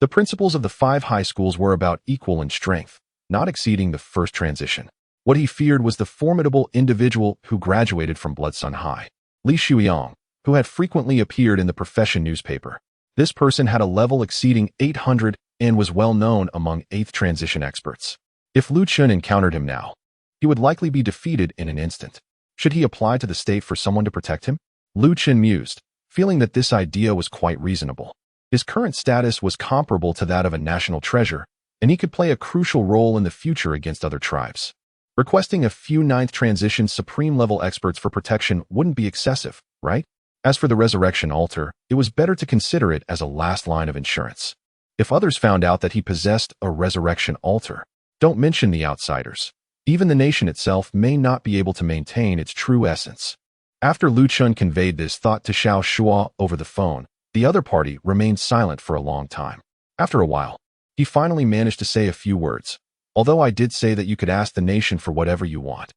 The principals of the 5 high schools were about equal in strength, not exceeding the first transition. What he feared was the formidable individual who graduated from Blood Sun High, Li Shuiyang, who had frequently appeared in the profession newspaper. This person had a level exceeding 800 and was well known among 8th transition experts. If Lu Chun encountered him now, he would likely be defeated in an instant. Should he apply to the state for someone to protect him? Lu Chun mused, feeling that this idea was quite reasonable. His current status was comparable to that of a national treasure, and he could play a crucial role in the future against other tribes. Requesting a few 9th transition supreme-level experts for protection wouldn't be excessive, right? As for the resurrection altar, it was better to consider it as a last line of insurance. If others found out that he possessed a resurrection altar, don't mention the outsiders. Even the nation itself may not be able to maintain its true essence. After Lu Chun conveyed this thought to Xiao Shuo over the phone, the other party remained silent for a long time. After a while, he finally managed to say a few words. Although I did say that you could ask the nation for whatever you want.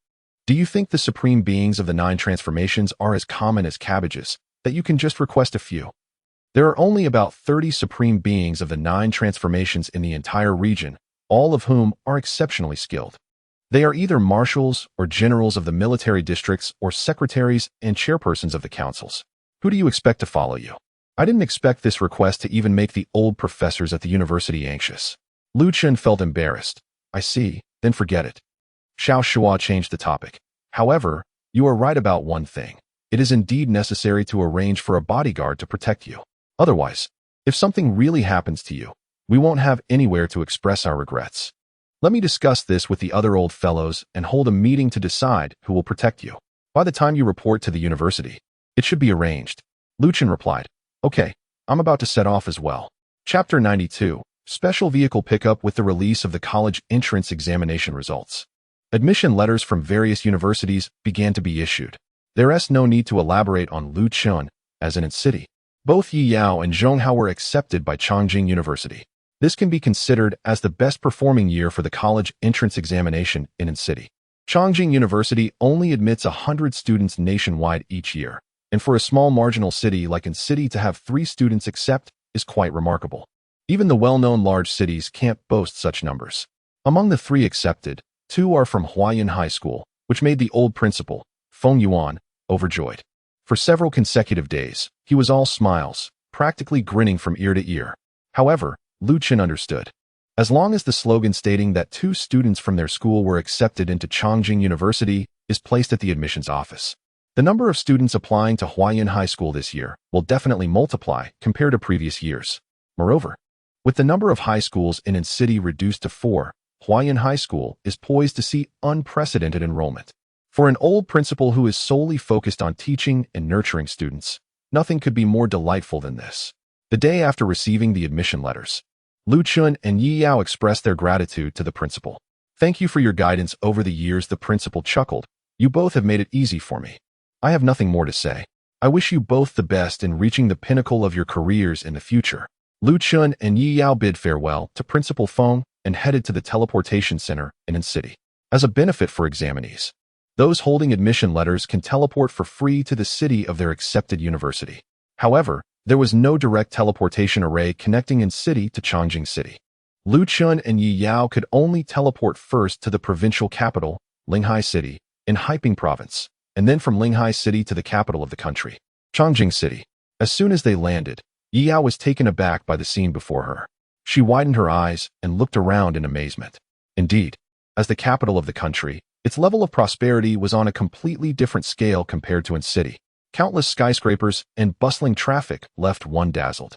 Do you think the supreme beings of the 9 transformations are as common as cabbages, that you can just request a few? There are only about 30 supreme beings of the 9 transformations in the entire region, all of whom are exceptionally skilled. They are either marshals or generals of the military districts or secretaries and chairpersons of the councils. Who do you expect to follow you? I didn't expect this request to even make the old professors at the university anxious. Lu Chun felt embarrassed. I see, then forget it. Xiao Shuo changed the topic. However, you are right about one thing. It is indeed necessary to arrange for a bodyguard to protect you. Otherwise, if something really happens to you, we won't have anywhere to express our regrets. Let me discuss this with the other old fellows and hold a meeting to decide who will protect you. By the time you report to the university, it should be arranged. Lu Chun replied, Okay, I'm about to set off as well. Chapter 92, Special Vehicle Pickup with the release of the college entrance examination results. Admission letters from various universities began to be issued. There is no need to elaborate on Lu Chun, as in its city. Both Yi Yao and Zhong Hao were accepted by Chongqing University. This can be considered as the best performing year for the college entrance examination in its city. Chongqing University only admits 100 students nationwide each year, and for a small marginal city like in city to have 3 students accept is quite remarkable. Even the well-known large cities can't boast such numbers. Among the 3 accepted, 2 are from Huayan High School, which made the old principal, Feng Yuan, overjoyed. For several consecutive days, he was all smiles, practically grinning from ear to ear. However, Lu Chun understood. As long as the slogan stating that 2 students from their school were accepted into Chongqing University is placed at the admissions office, the number of students applying to Huayan High School this year will definitely multiply compared to previous years. Moreover, with the number of high schools in its city reduced to 4, Huayan High School is poised to see unprecedented enrollment. For an old principal who is solely focused on teaching and nurturing students, nothing could be more delightful than this. The day after receiving the admission letters, Lu Chun and Yi Yao expressed their gratitude to the principal. Thank you for your guidance over the years, the principal chuckled. You both have made it easy for me. I have nothing more to say. I wish you both the best in reaching the pinnacle of your careers in the future. Lu Chun and Yi Yao bid farewell to Principal Feng and headed to the teleportation center in the city. As a benefit for examinees, those holding admission letters can teleport for free to the city of their accepted university. However, there was no direct teleportation array connecting in city to Chongqing City. Lu Chun and Yi Yao could only teleport first to the provincial capital, Linghai City, in Haiping Province, and then from Linghai City to the capital of the country, Chongqing City. As soon as they landed, Yi Yao was taken aback by the scene before her. She widened her eyes and looked around in amazement. Indeed, as the capital of the country, its level of prosperity was on a completely different scale compared to its city. Countless skyscrapers and bustling traffic left one dazzled.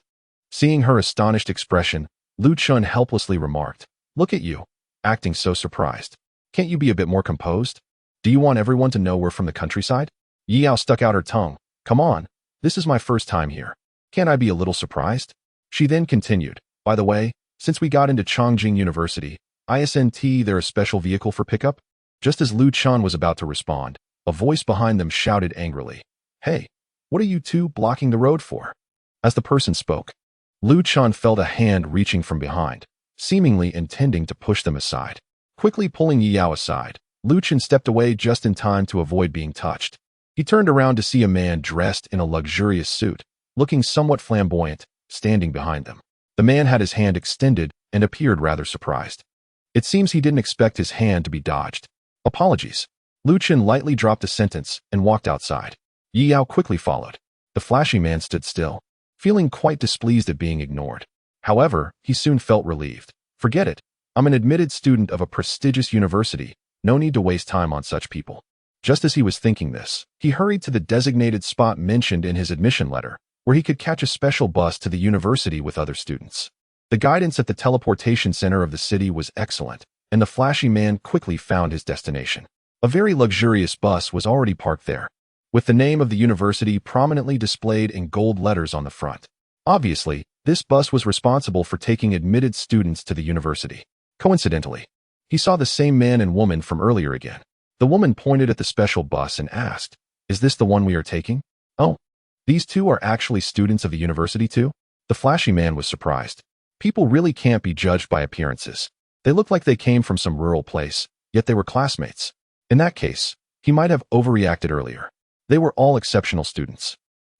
Seeing her astonished expression, Lu Chun helplessly remarked, Look at you, acting so surprised. Can't you be a bit more composed? Do you want everyone to know we're from the countryside? Yi Yao stuck out her tongue. Come on, this is my first time here. Can't I be a little surprised? She then continued, By the way, since we got into Chongqing University, isn't there a special vehicle for pickup? Just as Lu Chun was about to respond, a voice behind them shouted angrily, Hey, what are you two blocking the road for? As the person spoke, Lu Chun felt a hand reaching from behind, seemingly intending to push them aside. Quickly pulling Yi Yao aside, Lu Chun stepped away just in time to avoid being touched. He turned around to see a man dressed in a luxurious suit, looking somewhat flamboyant, standing behind them. The man had his hand extended and appeared rather surprised. It seems he didn't expect his hand to be dodged. Apologies. Lu Chun lightly dropped a sentence and walked outside. Yi Yao quickly followed. The flashy man stood still, feeling quite displeased at being ignored. However, he soon felt relieved. Forget it. I'm an admitted student of a prestigious university. No need to waste time on such people. Just as he was thinking this, he hurried to the designated spot mentioned in his admission letter, where he could catch a special bus to the university with other students. The guidance at the teleportation center of the city was excellent, and the flashy man quickly found his destination. A very luxurious bus was already parked there, with the name of the university prominently displayed in gold letters on the front. Obviously, this bus was responsible for taking admitted students to the university. Coincidentally, he saw the same man and woman from earlier again. The woman pointed at the special bus and asked, Is this the one we are taking? Oh, these two are actually students of the university too? The flashy man was surprised. People really can't be judged by appearances. They looked like they came from some rural place, yet they were classmates. In that case, he might have overreacted earlier. They were all exceptional students.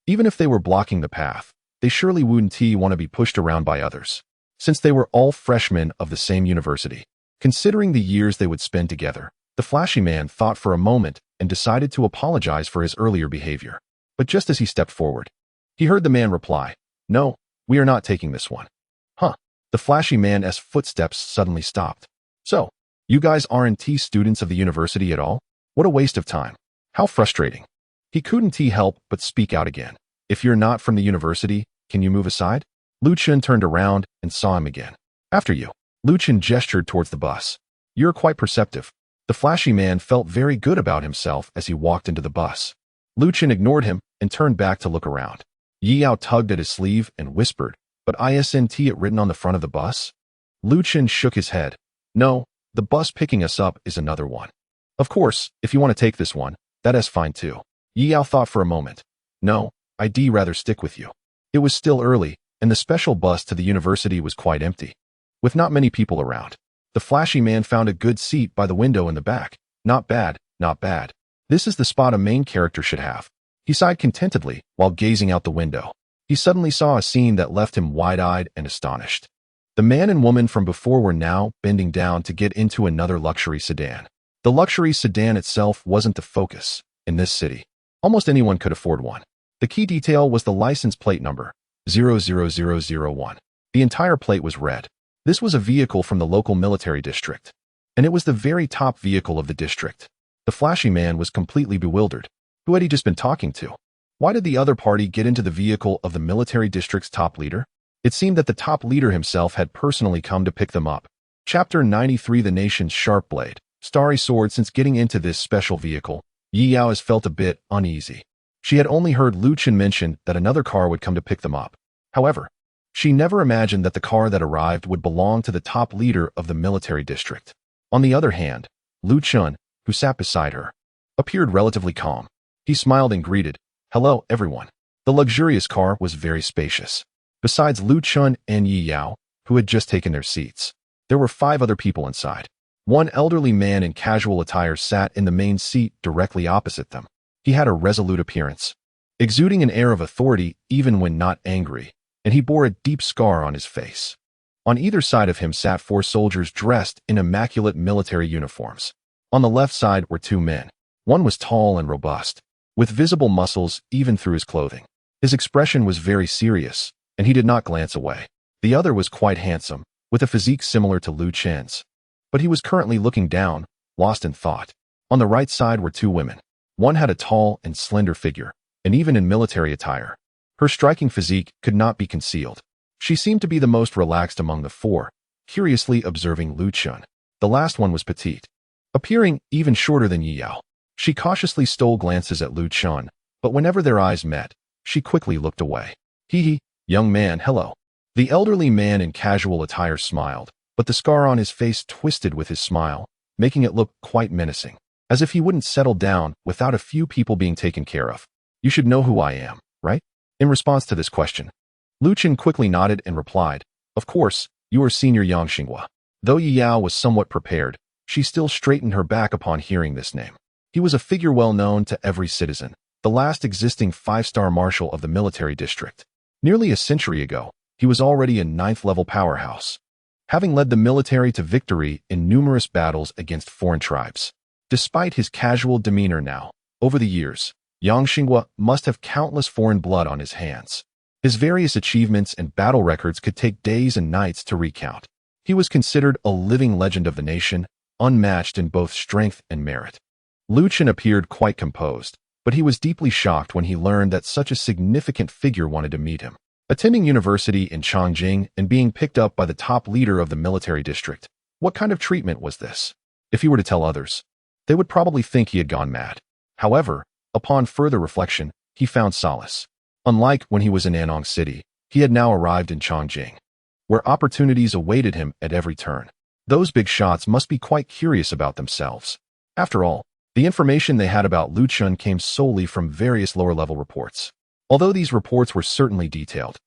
Even if they were blocking the path, they surely wouldn't want to be pushed around by others, since they were all freshmen of the same university. Considering the years they would spend together, the flashy man thought for a moment and decided to apologize for his earlier behavior. But just as he stepped forward, he heard the man reply, No, we are not taking this one. Huh. The flashy man's footsteps suddenly stopped. So, you guys aren't students of the university at all? What a waste of time. How frustrating. He couldn't help but speak out again. If you're not from the university, can you move aside? Lu Chun turned around and saw him again. After you. Lu Chun gestured towards the bus. You're quite perceptive. The flashy man felt very good about himself as he walked into the bus. Lu Chun ignored him and turned back to look around. Yi Yao tugged at his sleeve and whispered, "But isn't it written on the front of the bus?" Lu Chun shook his head. "No, the bus picking us up is another one." "Of course, if you want to take this one, that's fine too." Yi Yao thought for a moment. "No, I'd rather stick with you." It was still early, and the special bus to the university was quite empty. With not many people around, the flashy man found a good seat by the window in the back. Not bad, not bad. This is the spot a main character should have. He sighed contentedly while gazing out the window. He suddenly saw a scene that left him wide-eyed and astonished. The man and woman from before were now bending down to get into another luxury sedan. The luxury sedan itself wasn't the focus. In this city, almost anyone could afford one. The key detail was the license plate number, 00001. The entire plate was red. This was a vehicle from the local military district, and it was the very top vehicle of the district. The flashy man was completely bewildered. Who had he just been talking to? Why did the other party get into the vehicle of the military district's top leader? It seemed that the top leader himself had personally come to pick them up. Chapter 93: The Nation's Sharp Blade. Starry Sword. Since getting into this special vehicle, Yi Yao has felt a bit uneasy. She had only heard Lu Chun mention that another car would come to pick them up. However, she never imagined that the car that arrived would belong to the top leader of the military district. On the other hand, Lu Chun, who sat beside her, appeared relatively calm. He smiled and greeted, "Hello, everyone." The luxurious car was very spacious. Besides Lu Chun and Yi Yao, who had just taken their seats, there were 5 other people inside. One elderly man in casual attire sat in the main seat directly opposite them. He had a resolute appearance, exuding an air of authority even when not angry, and he bore a deep scar on his face. On either side of him sat 4 soldiers dressed in immaculate military uniforms. On the left side were 2 men. One was tall and robust, with visible muscles even through his clothing. His expression was very serious, and he did not glance away. The other was quite handsome, with a physique similar to Lu Chen's, but he was currently looking down, lost in thought. On the right side were 2 women. One had a tall and slender figure, and even in military attire, her striking physique could not be concealed. She seemed to be the most relaxed among the 4, curiously observing Lu Chun. The last one was petite, appearing even shorter than Yi Yao. She cautiously stole glances at Lu Chun, but whenever their eyes met, she quickly looked away. "Hee, young man, hello." The elderly man in casual attire smiled, but the scar on his face twisted with his smile, making it look quite menacing, as if he wouldn't settle down without a few people being taken care of. "You should know who I am, right?" In response to this question, Lu Chun quickly nodded and replied, "Of course, you are Senior Yang Xinghua." Though Yi Yao was somewhat prepared, she still straightened her back upon hearing this name. He was a figure well known to every citizen, the last existing 5-star marshal of the military district. Nearly a century ago, he was already a 9th-level powerhouse, having led the military to victory in numerous battles against foreign tribes. Despite his casual demeanor now, over the years, Yang Xinghua must have countless foreign blood on his hands. His various achievements and battle records could take days and nights to recount. He was considered a living legend of the nation, unmatched in both strength and merit. Lu Chun appeared quite composed, but he was deeply shocked when he learned that such a significant figure wanted to meet him. Attending university in Chongqing and being picked up by the top leader of the military district. What kind of treatment was this? If he were to tell others, they would probably think he had gone mad. However, upon further reflection, he found solace. Unlike when he was in Anong City, he had now arrived in Chongqing, where opportunities awaited him at every turn. Those big shots must be quite curious about themselves. After all, the information they had about Lu Chun came solely from various lower-level reports. Although these reports were certainly detailed,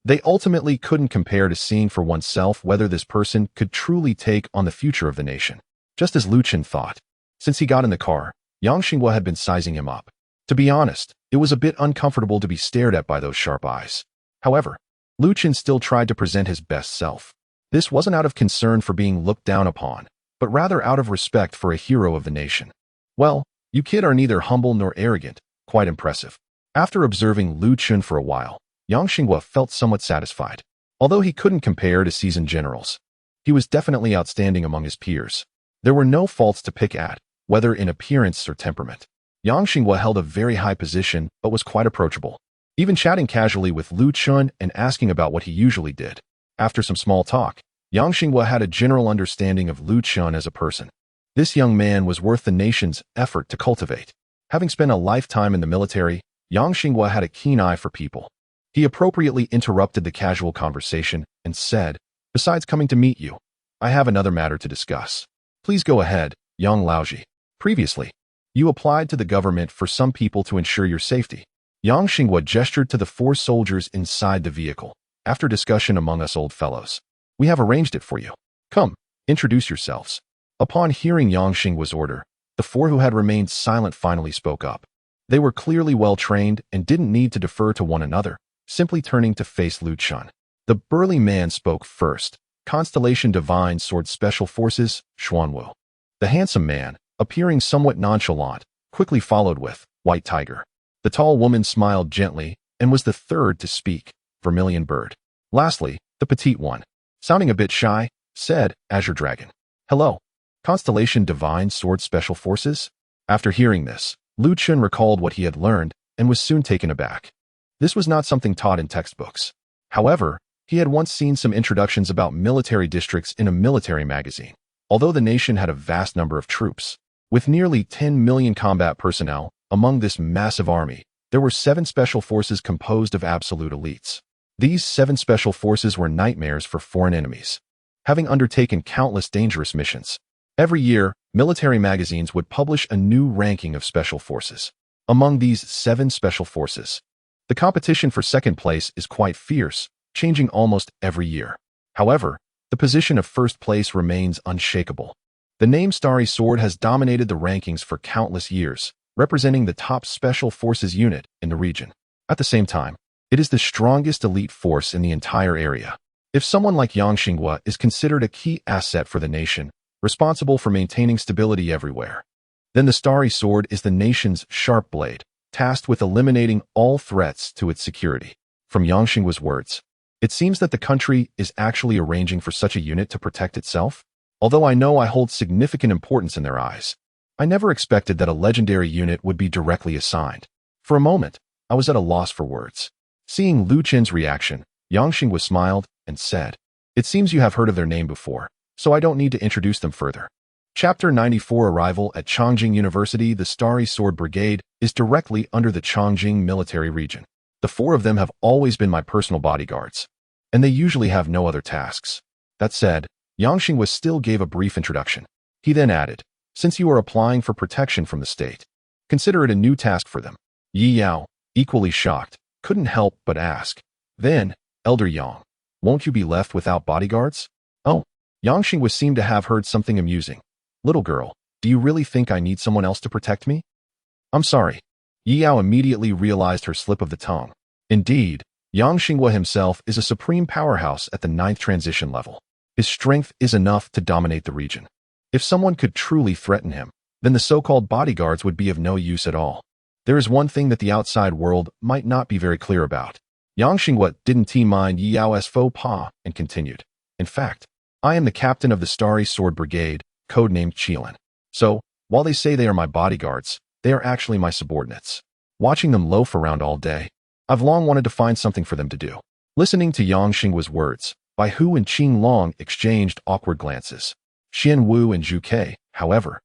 they ultimately couldn't compare to seeing for oneself whether this person could truly take on the future of the nation. Just as Lu Chun thought. Since he got in the car, Yang Xinghua had been sizing him up. To be honest, it was a bit uncomfortable to be stared at by those sharp eyes. However, Lu Chun still tried to present his best self. This wasn't out of concern for being looked down upon, but rather out of respect for a hero of the nation. "Well, you kid are neither humble nor arrogant, quite impressive." After observing Lu Chun for a while, Yang Xinghua felt somewhat satisfied. Although he couldn't compare to seasoned generals, he was definitely outstanding among his peers. There were no faults to pick at, whether in appearance or temperament. Yang Xinghua held a very high position but was quite approachable, even chatting casually with Lu Chun and asking about what he usually did. After some small talk, Yang Xinghua had a general understanding of Lu Chun as a person. This young man was worth the nation's effort to cultivate. Having spent a lifetime in the military, Yang Xinghua had a keen eye for people. He appropriately interrupted the casual conversation and said, "Besides coming to meet you, I have another matter to discuss. Please go ahead, Yang Laoji. Previously, you applied to the government for some people to ensure your safety." Yang Xinghua gestured to the 4 soldiers inside the vehicle. "After discussion among us old fellows, we have arranged it for you. Come, introduce yourselves." Upon hearing Yang Xinghua's order, the 4 who had remained silent finally spoke up. They were clearly well-trained and didn't need to defer to one another, simply turning to face Lu Chun. The burly man spoke first. "Constellation Divine Sword Special Forces, Xuanwu." The handsome man, appearing somewhat nonchalant, quickly followed with "White Tiger." The tall woman smiled gently and was the third to speak, "Vermilion Bird." Lastly, the petite one, sounding a bit shy, said, "Azure Dragon." "Hello. Constellation Divine Sword Special Forces?" After hearing this, Lu Chun recalled what he had learned and was soon taken aback. This was not something taught in textbooks. However, he had once seen some introductions about military districts in a military magazine. Although the nation had a vast number of troops, with nearly 10 million combat personnel, among this massive army, there were 7 special forces composed of absolute elites. These 7 special forces were nightmares for foreign enemies, having undertaken countless dangerous missions. Every year, military magazines would publish a new ranking of special forces. Among these 7 special forces, the competition for second place is quite fierce, changing almost every year. However, the position of first place remains unshakable. The name Starry Sword has dominated the rankings for countless years, representing the top special forces unit in the region. At the same time, it is the strongest elite force in the entire area. If someone like Yang Xinghua is considered a key asset for the nation, responsible for maintaining stability everywhere, then the Starry Sword is the nation's sharp blade, tasked with eliminating all threats to its security. From Yang Xinghua's words, it seems that the country is actually arranging for such a unit to protect itself. Although I know I hold significant importance in their eyes, I never expected that a legendary unit would be directly assigned. For a moment, I was at a loss for words. Seeing Lu Chun's reaction, Yang Xinghua smiled and said, "It seems you have heard of their name before, so I don't need to introduce them further." Chapter 94 Arrival at Chongqing University. The Starry Sword Brigade is directly under the Chongqing military region. The 4 of them have always been my personal bodyguards, and they usually have no other tasks. That said, Yang Xinghua still gave a brief introduction. He then added, "Since you are applying for protection from the state, consider it a new task for them." Yi Yao, equally shocked, couldn't help but ask, "Then, Elder Yang, won't you be left without bodyguards?" "Oh." Yang Xinghua seemed to have heard something amusing. "Little girl, do you really think I need someone else to protect me?" "I'm sorry." Yi Yao immediately realized her slip of the tongue. Indeed, Yang Xinghua himself is a supreme powerhouse at the 9th transition level. His strength is enough to dominate the region. If someone could truly threaten him, then the so-called bodyguards would be of no use at all. There is one thing that the outside world might not be very clear about. Yang Xinghua didn't mind Yi Yao's faux pas and continued, "In fact, I am the captain of the Starry Sword Brigade, codenamed Qilin. So, while they say they are my bodyguards, they are actually my subordinates. Watching them loaf around all day, I've long wanted to find something for them to do." Listening to Yang Xinghua's words, Bai Hu and Qing Long exchanged awkward glances. Xian Wu and Zhu Ke, however,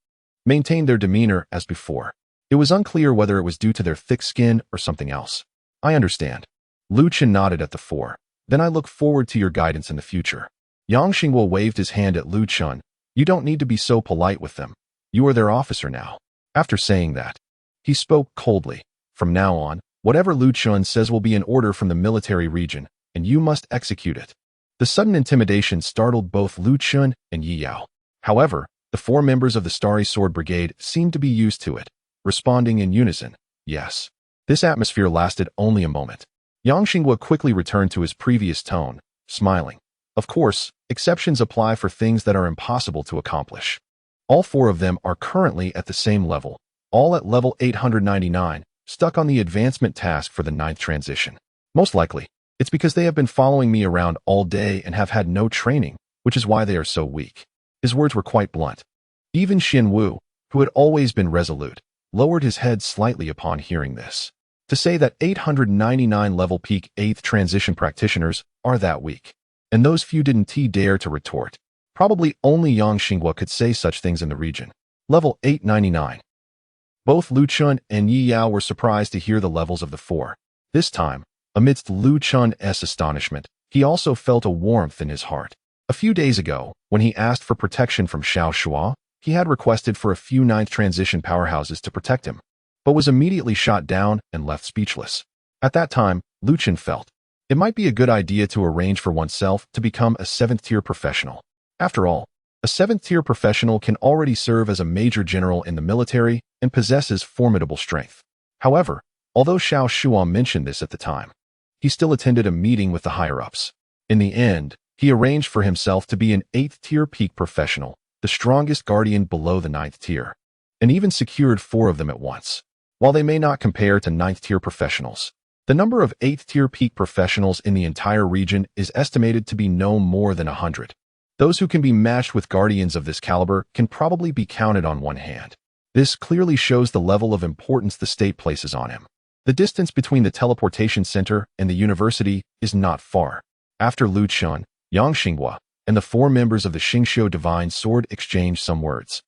maintained their demeanor as before. It was unclear whether it was due to their thick skin or something else. "I understand." Lu Chun nodded at the 4. "Then I look forward to your guidance in the future." Yang Xinghua waved his hand at Lu Chun. "You don't need to be so polite with them. You are their officer now." After saying that, he spoke coldly. "From now on, whatever Lu Chun says will be an order from the military region, and you must execute it." The sudden intimidation startled both Lu Chun and Yi Yao. However, the 4 members of the Starry Sword Brigade seemed to be used to it, responding in unison, "Yes." This atmosphere lasted only a moment. Yang Xinghua quickly returned to his previous tone, smiling. Of course, exceptions apply for things that are impossible to accomplish. All 4 of them are currently at the same level, all at level 899, stuck on the advancement task for the 9th transition. Most likely, it's because they have been following me around all day and have had no training, which is why they are so weak. His words were quite blunt. Even Xian Wu, who had always been resolute, lowered his head slightly upon hearing this. To say that 899 level peak 8th transition practitioners are that weak. and those few didn't dare to retort. Probably only Yang Xinghua could say such things in the region. Level 899. Both Lu Chun and Yi Yao were surprised to hear the levels of the four. This time, amidst Lu Chun's astonishment, he also felt a warmth in his heart. A few days ago, when he asked for protection from Xiao Shuo, he had requested for a few ninth transition powerhouses to protect him, but was immediately shot down and left speechless. At that time, Lu Chun felt it might be a good idea to arrange for oneself to become a 7th-tier professional. After all, a 7th-tier professional can already serve as a major general in the military and possesses formidable strength. However, although Xiao Shuo mentioned this at the time, he still attended a meeting with the higher-ups. In the end, he arranged for himself to be an 8th-tier peak professional, the strongest guardian below the 9th tier, and even secured 4 of them at once. While they may not compare to 9th-tier professionals, the number of 8th-tier peak professionals in the entire region is estimated to be no more than 100. Those who can be matched with guardians of this caliber can probably be counted on one hand. This clearly shows the level of importance the state places on him. The distance between the teleportation center and the university is not far. After Lu Chun, Yang Xinghua, and the 4 members of the Xingqiu Divine Sword exchanged some words.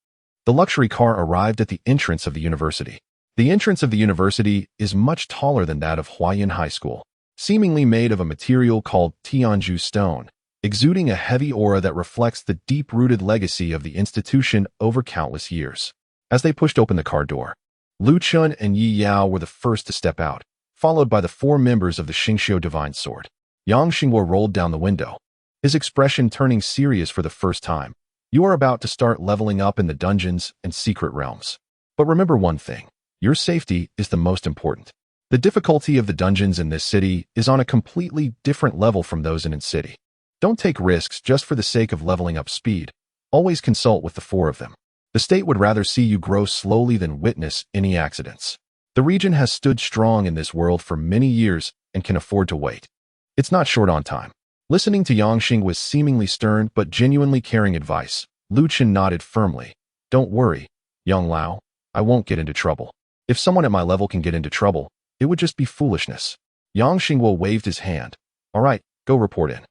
The luxury car arrived at the entrance of the university. The entrance of the university is much taller than that of Huayan High School, seemingly made of a material called Tianju stone, exuding a heavy aura that reflects the deep-rooted legacy of the institution over countless years. As they pushed open the car door, Lu Chun and Yi Yao were the first to step out, followed by the 4 members of the Xingqiu Divine Sword. Yang Xinghua rolled down the window, his expression turning serious for the first time. You are about to start leveling up in the dungeons and secret realms. But remember one thing. Your safety is the most important. The difficulty of the dungeons in this city is on a completely different level from those in city. Don't take risks just for the sake of leveling up speed. Always consult with the 4 of them. The state would rather see you grow slowly than witness any accidents. The region has stood strong in this world for many years and can afford to wait. It's not short on time. Listening to Yang Xinghua's seemingly stern but genuinely caring advice, Lu Chun nodded firmly. Don't worry, Yang Lao, I won't get into trouble. If someone at my level can get into trouble, it would just be foolishness. Yang Xinghua waved his hand. All right, go report in.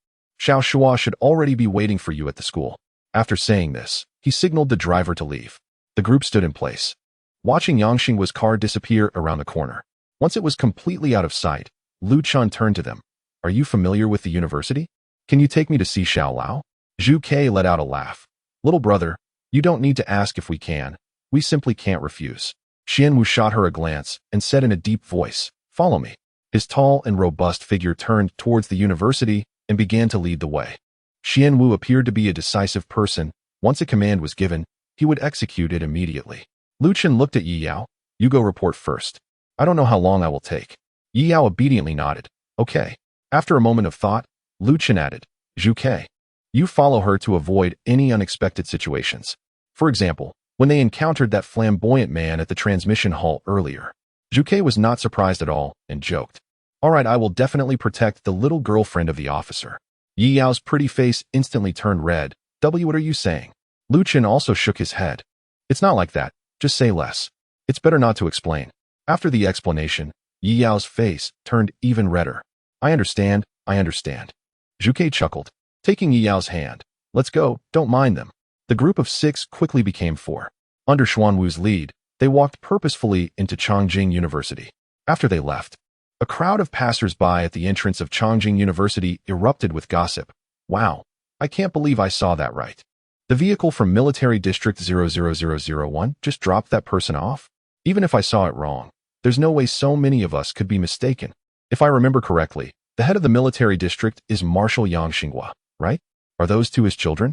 Xiao Shuo should already be waiting for you at the school. After saying this, he signaled the driver to leave. The group stood in place, watching Yang Xinghua's car disappear around the corner. Once it was completely out of sight, Lu Chun turned to them. Are you familiar with the university? Can you take me to see Xiao Lao? Zhu Ke let out a laugh. Little brother, you don't need to ask if we can. We simply can't refuse. Xianwu shot her a glance and said in a deep voice, follow me. His tall and robust figure turned towards the university and began to lead the way. Xianwu appeared to be a decisive person. Once a command was given, he would execute it immediately. Lu Chun looked at Yi Yao. You go report first. I don't know how long I will take. Yi Yao obediently nodded. Okay. After a moment of thought, Lu Chun added, Zhu Ke, you follow her to avoid any unexpected situations. For example, when they encountered that flamboyant man at the transmission hall earlier, Zhu Ke was not surprised at all and joked. All right, I will definitely protect the little girlfriend of the officer. Yi Yao's pretty face instantly turned red. What are you saying? Lu Chun also shook his head. It's not like that. Just say less. It's better not to explain. After the explanation, Yi Yao's face turned even redder. I understand. Zhu Ke chuckled, taking Yi Yao's hand. Let's go, don't mind them. The group of 6 quickly became 4. Under Xuanwu's lead, they walked purposefully into Chongqing University. After they left, a crowd of passers-by at the entrance of Chongqing University erupted with gossip. Wow, I can't believe I saw that right. The vehicle from Military District 00001 just dropped that person off? Even if I saw it wrong, there's no way so many of us could be mistaken. If I remember correctly, the head of the military district is Marshal Yang Xinghua, right? Are those 2 his children?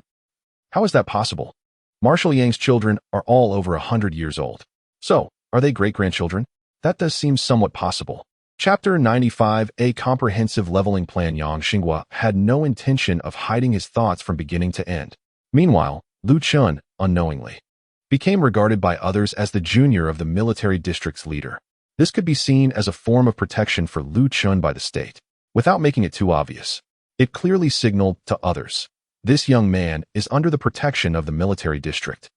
How is that possible? Marshal Yang's children are all over 100 years old. So, are they great-grandchildren? That does seem somewhat possible. Chapter 95, A Comprehensive Leveling Plan. Yang Xinghua had no intention of hiding his thoughts from beginning to end. Meanwhile, Lu Chun, unknowingly, became regarded by others as the junior of the military district's leader. This could be seen as a form of protection for Lu Chun by the state. Without making it too obvious, it clearly signaled to others, this young man is under the protection of the military district.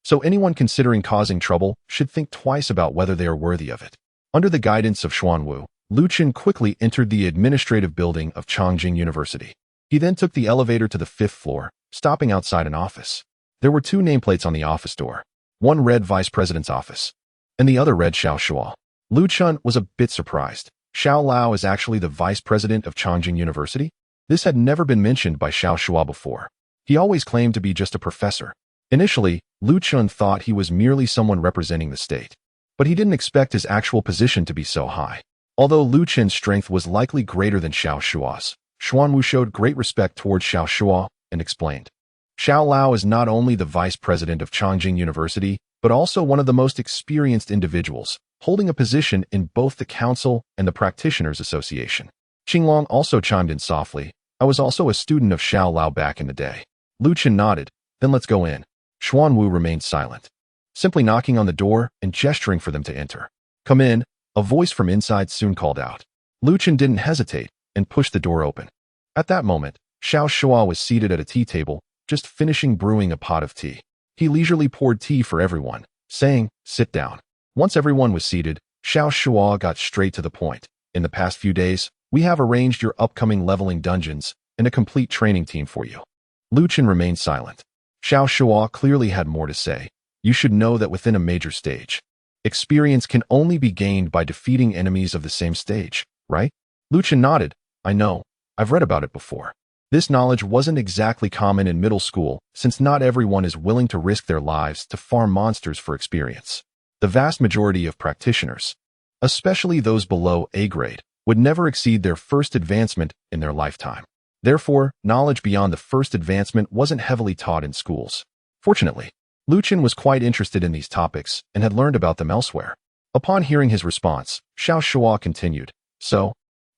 So anyone considering causing trouble should think twice about whether they are worthy of it. Under the guidance of Xuanwu, Lu Chun quickly entered the administrative building of Chongqing University. He then took the elevator to the 5th floor, stopping outside an office. There were 2 nameplates on the office door. One read Vice President's Office, and the other read Xiao Shua. Lu Chun was a bit surprised. Xiao Lao is actually the Vice President of Chongqing University? This had never been mentioned by Xiao Shua before. He always claimed to be just a professor. Initially, Lu Chun thought he was merely someone representing the state. But he didn't expect his actual position to be so high. Although Lu Chun's strength was likely greater than Xiao Shua's, Xuanwu showed great respect towards Xiao Shua and explained. Xiao Lao is not only the Vice President of Chongqing University, but also one of the most experienced individuals, holding a position in both the Council and the Practitioners Association. Qinglong also chimed in softly. I was also a student of Xiao Lao back in the day. Lu Chun nodded. Then let's go in. Xuanwu remained silent, simply knocking on the door and gesturing for them to enter. Come in, a voice from inside soon called out. Lu Chun didn't hesitate and pushed the door open. At that moment, Xiao Shua was seated at a tea table, just finishing brewing a pot of tea. He leisurely poured tea for everyone, saying, sit down. Once everyone was seated, Xiao Shua got straight to the point. In the past few days, we have arranged your upcoming leveling dungeons and a complete training team for you. Lu Chun remained silent. Xiao Shua clearly had more to say. You should know that within a major stage, experience can only be gained by defeating enemies of the same stage, right? Lu Chun nodded. I know. I've read about it before. This knowledge wasn't exactly common in middle school, since not everyone is willing to risk their lives to farm monsters for experience. The vast majority of practitioners, especially those below A grade, would never exceed their first advancement in their lifetime. Therefore, knowledge beyond the first advancement wasn't heavily taught in schools. Fortunately, Lu Chun was quite interested in these topics and had learned about them elsewhere. Upon hearing his response, Xiao Shua continued, So,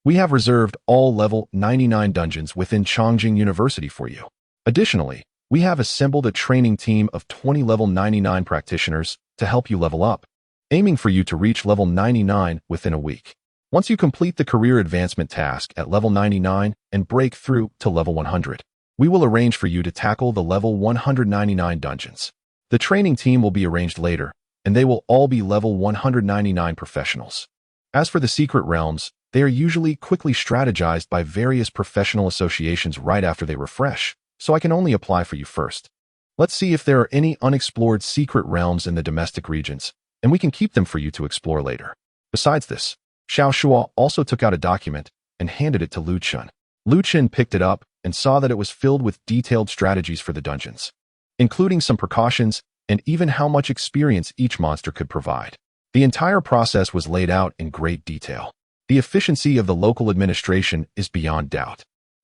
we have reserved all level 99 dungeons within Chongqing University for you. Additionally, we have assembled a training team of 20 level 99 practitioners to help you level up, aiming for you to reach level 99 within a week. Once you complete the career advancement task at level 99 and break through to level 100, we will arrange for you to tackle the level 199 dungeons. The training team will be arranged later, and they will all be level 199 professionals. As for the secret realms, they are usually quickly strategized by various professional associations right after they refresh, so I can only apply for you first. Let's see if there are any unexplored secret realms in the domestic regions, and we can keep them for you to explore later. Besides this, Xiao Shua also took out a document and handed it to Lu Chun. Lu Chun picked it up and saw that it was filled with detailed strategies for the dungeons, including some precautions and even how much experience each monster could provide. The entire process was laid out in great detail. The efficiency of the local administration is beyond doubt.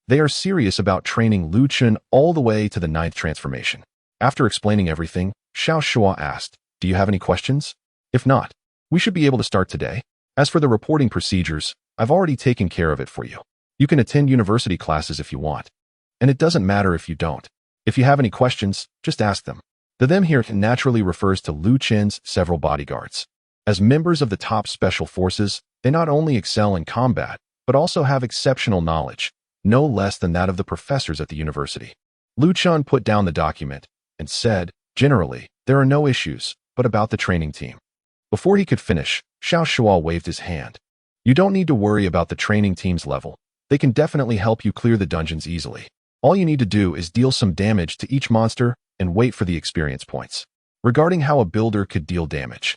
They are serious about training Lu Chun all the way to the 9th transformation. After explaining everything, Xiao Shua asked, Do you have any questions? If not, we should be able to start today. As for the reporting procedures, I've already taken care of it for you. You can attend university classes if you want. And it doesn't matter if you don't. If you have any questions, just ask them. The them here naturally refers to Lu Chun's several bodyguards. As members of the top special forces, they not only excel in combat, but also have exceptional knowledge, no less than that of the professors at the university. Lu Chun put down the document and said, Generally, there are no issues, but about the training team. Before he could finish, Xiao Shua waved his hand. You don't need to worry about the training team's level. They can definitely help you clear the dungeons easily. All you need to do is deal some damage to each monster and wait for the experience points. Regarding how a builder could deal damage,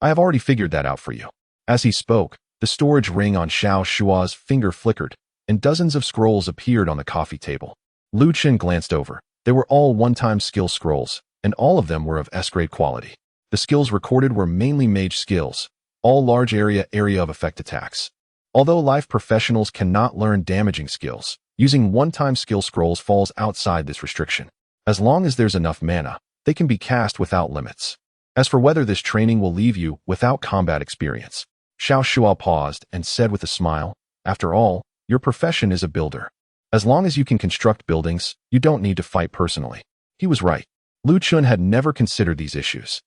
I have already figured that out for you. As he spoke, the storage ring on Xiao Shua's finger flickered, and dozens of scrolls appeared on the coffee table. Lu Chun glanced over. They were all one-time skill scrolls, and all of them were of S-grade quality. The skills recorded were mainly mage skills, all large area of effect attacks. Although life professionals cannot learn damaging skills, using one-time skill scrolls falls outside this restriction. As long as there's enough mana, they can be cast without limits. As for whether this training will leave you without combat experience, Xiao Shua paused and said with a smile, After all, your profession is a builder. As long as you can construct buildings, you don't need to fight personally. He was right. Lu Chun had never considered these issues.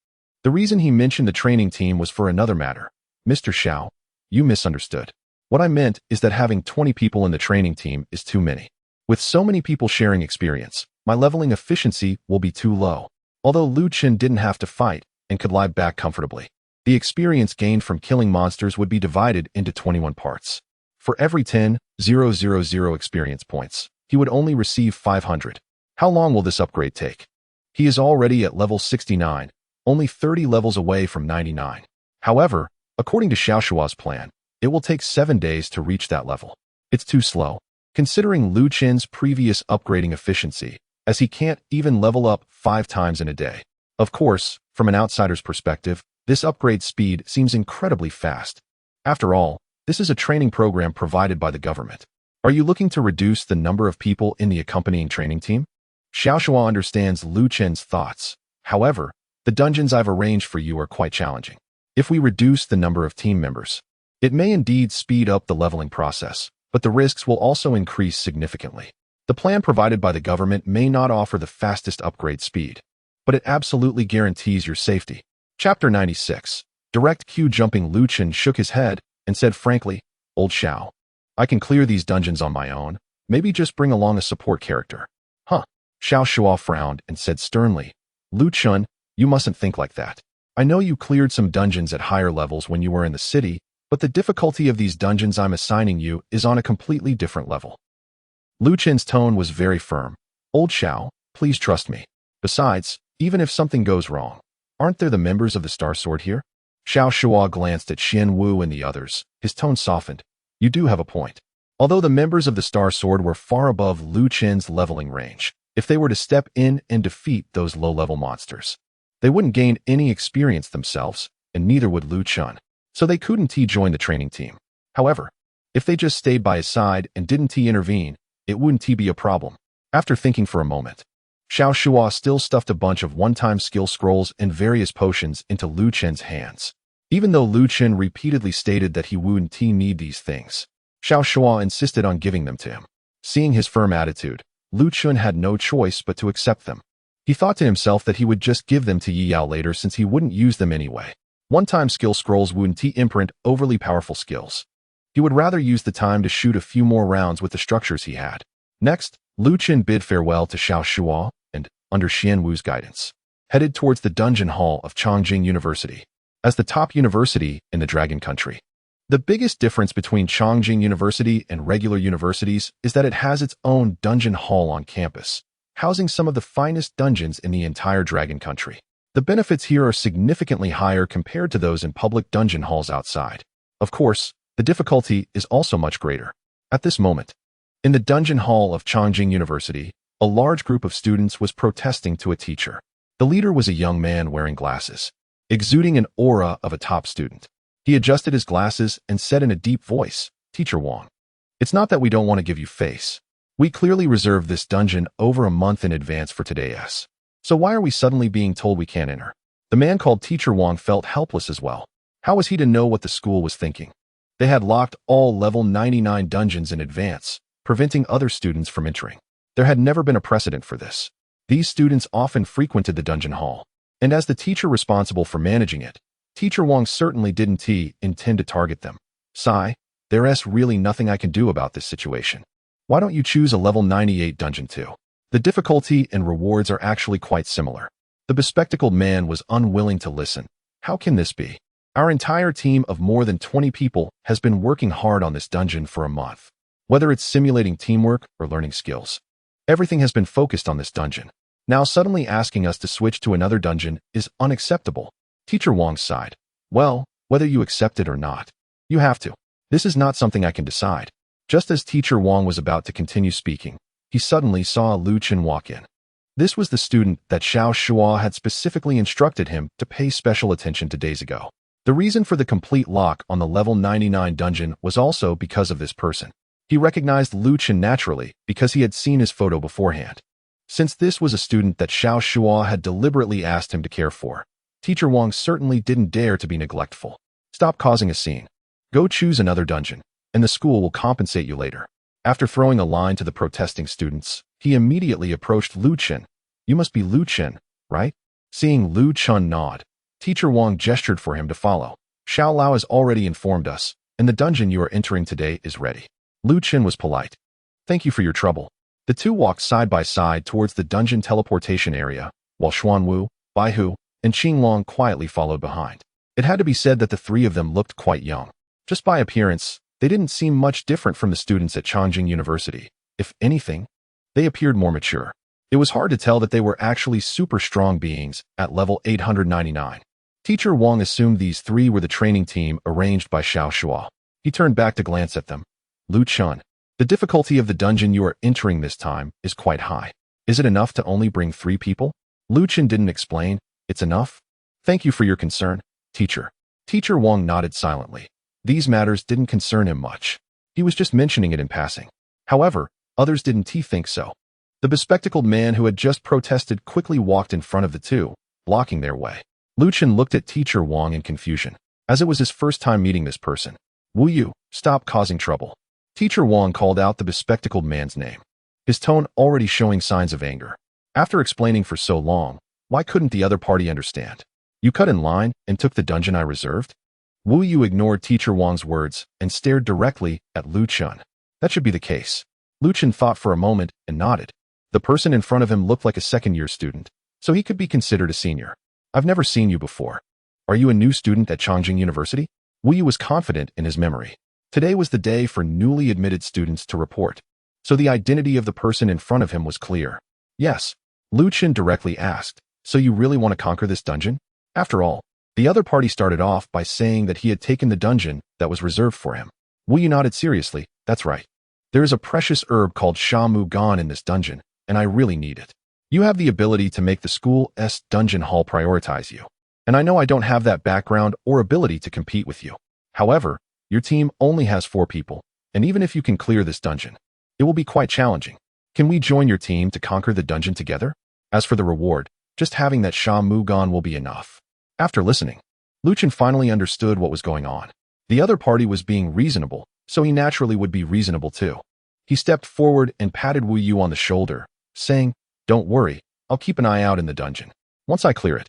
The reason he mentioned the training team was for another matter. Mr. Xiao, you misunderstood. What I meant is that having 20 people in the training team is too many. With so many people sharing experience, my leveling efficiency will be too low. Although Lu Chun didn't have to fight and could lie back comfortably, the experience gained from killing monsters would be divided into 21 parts. For every 10,000 experience points, he would only receive 500. How long will this upgrade take? He is already at level 69, only 30 levels away from 99. However, according to Xiao Shua's plan, it will take 7 days to reach that level. It's too slow, considering Lu Chen's previous upgrading efficiency, as he can't even level up 5 times in a day. Of course, from an outsider's perspective, this upgrade speed seems incredibly fast. After all, this is a training program provided by the government. Are you looking to reduce the number of people in the accompanying training team? Xiao Shua understands Lu Chen's thoughts. However, the dungeons I've arranged for you are quite challenging. If we reduce the number of team members, it may indeed speed up the leveling process, but the risks will also increase significantly. The plan provided by the government may not offer the fastest upgrade speed, but it absolutely guarantees your safety. Chapter 96. Direct Q jumping. Lu Chen shook his head and said frankly, Old Xiao, I can clear these dungeons on my own. Maybe just bring along a support character. Huh. Xiao Shua frowned and said sternly, Lu Chun, you mustn't think like that. I know you cleared some dungeons at higher levels when you were in the city, but the difficulty of these dungeons I'm assigning you is on a completely different level. Lu Chen's tone was very firm. Old Xiao, please trust me. Besides, even if something goes wrong, aren't there the members of the Star Sword here? Xiao Shua glanced at Xian Wu and the others. His tone softened. You do have a point. Although the members of the Star Sword were far above Lu Chen's leveling range, if they were to step in and defeat those low-level monsters, they wouldn't gain any experience themselves, and neither would Lu Chun. So they couldn't join the training team. However, if they just stayed by his side and didn't intervene, it wouldn't be a problem. After thinking for a moment, Xiao Shua still stuffed a bunch of one-time skill scrolls and various potions into Lu Chen's hands. Even though Lu Chen repeatedly stated that he wouldn't need these things, Xiao Shua insisted on giving them to him. Seeing his firm attitude, Lu Chen had no choice but to accept them. He thought to himself that he would just give them to Yi Yao later since he wouldn't use them anyway. One-time skill scrolls wouldn't imprint overly powerful skills. He would rather use the time to shoot a few more rounds with the structures he had. Next, Lu Chen bid farewell to Xiao Shua and, under Xian Wu's guidance, headed towards the dungeon hall of Chongqing University. As the top university in the Dragon Country, the biggest difference between Chongqing University and regular universities is that it has its own dungeon hall on campus, housing some of the finest dungeons in the entire Dragon Country. The benefits here are significantly higher compared to those in public dungeon halls outside. Of course, the difficulty is also much greater. At this moment, in the dungeon hall of Chongqing University, a large group of students was protesting to a teacher. The leader was a young man wearing glasses, exuding an aura of a top student. He adjusted his glasses and said in a deep voice, Teacher Wang, it's not that we don't want to give you face. We clearly reserved this dungeon over a month in advance for today's. So why are we suddenly being told we can't enter? The man called Teacher Wang felt helpless as well. How was he to know what the school was thinking? They had locked all level 99 dungeons in advance, preventing other students from entering. There had never been a precedent for this. These students often frequented the dungeon hall, and as the teacher responsible for managing it, Teacher Wang certainly didn't intend to target them. Sigh, there's really nothing I can do about this situation. Why don't you choose a level 98 dungeon too? The difficulty and rewards are actually quite similar. The bespectacled man was unwilling to listen. How can this be? Our entire team of more than 20 people has been working hard on this dungeon for a month. Whether it's simulating teamwork or learning skills, everything has been focused on this dungeon. Now suddenly asking us to switch to another dungeon is unacceptable. Teacher Wang sighed. Well, whether you accept it or not, you have to. This is not something I can decide. Just as Teacher Wang was about to continue speaking, he suddenly saw Lu Chen walk in. This was the student that Xiao Shua had specifically instructed him to pay special attention to days ago. The reason for the complete lock on the level 99 dungeon was also because of this person. He recognized Lu Chen naturally because he had seen his photo beforehand. Since this was a student that Xiao Shua had deliberately asked him to care for, Teacher Wang certainly didn't dare to be neglectful. Stop causing a scene. Go choose another dungeon, and the school will compensate you later. After throwing a line to the protesting students, he immediately approached Lu Chen. You must be Lu Chen, right? Seeing Lu Chen nod, Teacher Wang gestured for him to follow. Xiao Lao has already informed us, and the dungeon you are entering today is ready. Lu Chen was polite. Thank you for your trouble. The two walked side by side towards the dungeon teleportation area, while Xuanwu, Baihu, and Qing Long quietly followed behind. It had to be said that the three of them looked quite young. Just by appearance, they didn't seem much different from the students at Chongqing University. If anything, They appeared more mature. It was hard to tell that they were actually super strong beings at level 899. Teacher Wang assumed these three were the training team arranged by Xiao Shuo. He turned back to glance at them. Lu Chun, the difficulty of the dungeon you are entering this time is quite high. Is it enough to only bring 3 people? Lu Chun didn't explain. It's enough? Thank you for your concern, teacher. Teacher Wang nodded silently. These matters didn't concern him much. He was just mentioning it in passing. However, others didn't think so. The bespectacled man who had just protested quickly walked in front of the two, blocking their way. Lu Chun looked at Teacher Wang in confusion, as it was his first time meeting this person. Wu Yu, stop causing trouble. Teacher Wang called out the bespectacled man's name, his tone already showing signs of anger. After explaining for so long, why couldn't the other party understand? You cut in line and took the dungeon I reserved? Wu Yu ignored Teacher Wang's words and stared directly at Lu Chun. That should be the case. Lu Chun thought for a moment and nodded. The person in front of him looked like a second-year student, so he could be considered a senior. I've never seen you before. Are you a new student at Chongqing University? Wu Yu was confident in his memory. Today was the day for newly admitted students to report, so the identity of the person in front of him was clear. Yes, Lu Chun directly asked, so you really want to conquer this dungeon? After all, the other party started off by saying that he had taken the dungeon that was reserved for him. Wu Yu nodded seriously. That's right. There is a precious herb called Sha Mu Gan in this dungeon, and I really need it. You have the ability to make the school's dungeon hall prioritize you. And I know I don't have that background or ability to compete with you. However, your team only has 4 people, and even if you can clear this dungeon, it will be quite challenging. Can we join your team to conquer the dungeon together? As for the reward, just having that Sha Mu Gan will be enough. After listening, Lu Chun finally understood what was going on. The other party was being reasonable, so he naturally would be reasonable too. He stepped forward and patted Wu Yu on the shoulder, saying, Don't worry, I'll keep an eye out in the dungeon. Once I clear it,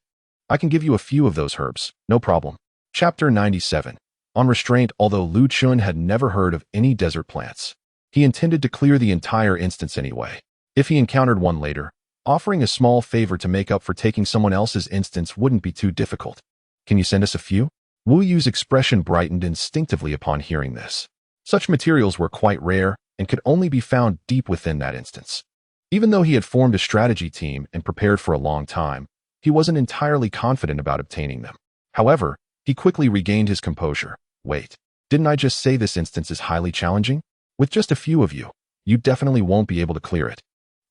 I can give you a few of those herbs, no problem. Chapter 97. On restraint. Although Lu Chun had never heard of any desert plants, he intended to clear the entire instance anyway. If he encountered one later, offering a small favor to make up for taking someone else's instance wouldn't be too difficult. Can you send us a few? Wu Yu's expression brightened instinctively upon hearing this. Such materials were quite rare and could only be found deep within that instance. Even though he had formed a strategy team and prepared for a long time, he wasn't entirely confident about obtaining them. However, he quickly regained his composure. Wait, didn't I just say this instance is highly challenging? With just a few of you, you definitely won't be able to clear it.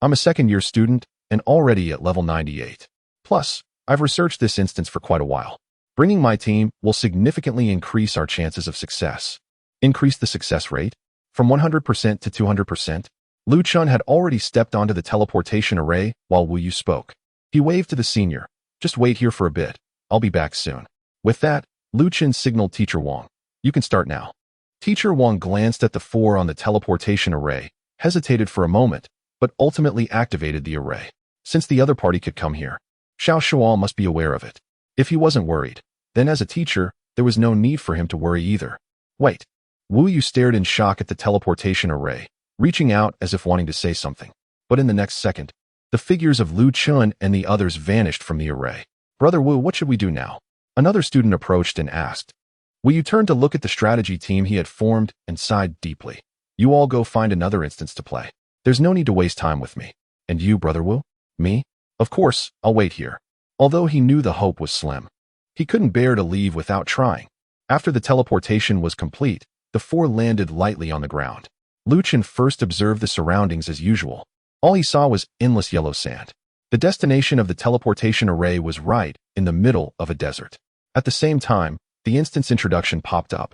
I'm a second-year student and already at level 98. Plus, I've researched this instance for quite a while. Bringing my team will significantly increase our chances of success. Increase the success rate from 100% to 200%. Lu Chun had already stepped onto the teleportation array while Wu Yu spoke. He waved to the senior. Just wait here for a bit. I'll be back soon. With that, Lu Chun signaled Teacher Wang. You can start now. Teacher Wang glanced at the 4 on the teleportation array, hesitated for a moment, but ultimately activated the array. Since the other party could come here, Xiao Shuo must be aware of it. If he wasn't worried, then as a teacher, there was no need for him to worry either. Wait. Wu Yu stared in shock at the teleportation array, reaching out as if wanting to say something. But in the next second, the figures of Lu Chun and the others vanished from the array. Brother Wu, what should we do now? Another student approached and asked. Wu Yu turned to look at the strategy team he had formed and sighed deeply. You all go find another instance to play. There's no need to waste time with me. And you, Brother Wu? Me? Of course, I'll wait here. Although he knew the hope was slim, he couldn't bear to leave without trying. After the teleportation was complete, the 4 landed lightly on the ground. Lu Chun first observed the surroundings as usual. All he saw was endless yellow sand. The destination of the teleportation array was right in the middle of a desert. At the same time, the instance introduction popped up.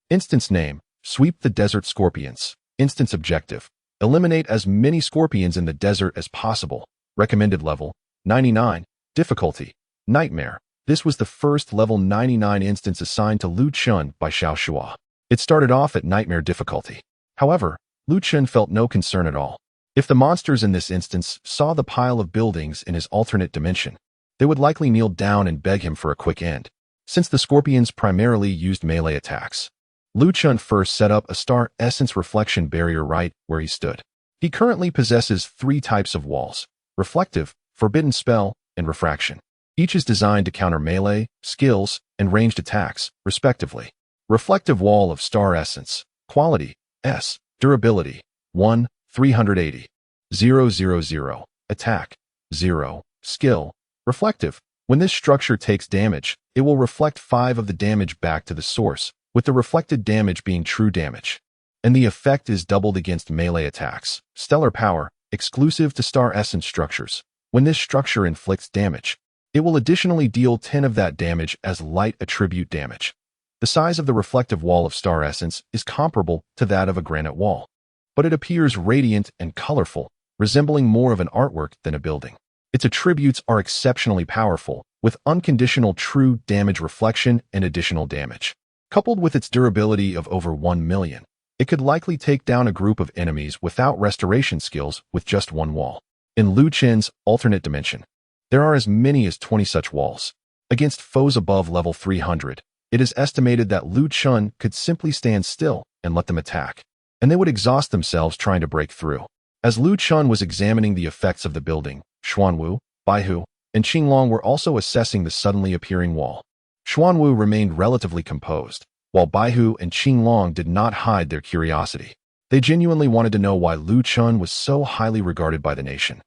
Instance name, Sweep the Desert Scorpions. Instance objective, eliminate as many scorpions in the desert as possible. Recommended level, 99. Difficulty, Nightmare. This was the first level 99 instance assigned to Lu Chun by Xiao Shuo. It started off at Nightmare difficulty. However, Lu Chun felt no concern at all. If the monsters in this instance saw the pile of buildings in his alternate dimension, they would likely kneel down and beg him for a quick end. Since the scorpions primarily used melee attacks, Lu Chun first set up a star essence reflection barrier right where he stood. He currently possesses 3 types of walls: reflective, forbidden spell, and refraction. Each is designed to counter melee, skills, and ranged attacks, respectively. Reflective wall of star essence. Quality, S. Durability, 1, 380. 000. Attack. 0. Skill. Reflective. When this structure takes damage, it will reflect 5 of the damage back to the source, with the reflected damage being true damage. And the effect is doubled against melee attacks. Stellar power, exclusive to star essence structures. When this structure inflicts damage, it will additionally deal 10 of that damage as light attribute damage. The size of the reflective wall of star essence is comparable to that of a granite wall, but it appears radiant and colorful, resembling more of an artwork than a building. Its attributes are exceptionally powerful, with unconditional true damage reflection and additional damage. Coupled with its durability of over 1 million, it could likely take down a group of enemies without restoration skills with just one wall. In Lu Chen's alternate dimension, there are as many as 20 such walls. Against foes above level 300, it is estimated that Lu Chun could simply stand still and let them attack, and they would exhaust themselves trying to break through. As Lu Chun was examining the effects of the building, Xuanwu, Baihu, and Qinglong were also assessing the suddenly appearing wall. Xuanwu remained relatively composed, while Baihu and Qinglong did not hide their curiosity. They genuinely wanted to know why Lu Chun was so highly regarded by the nation,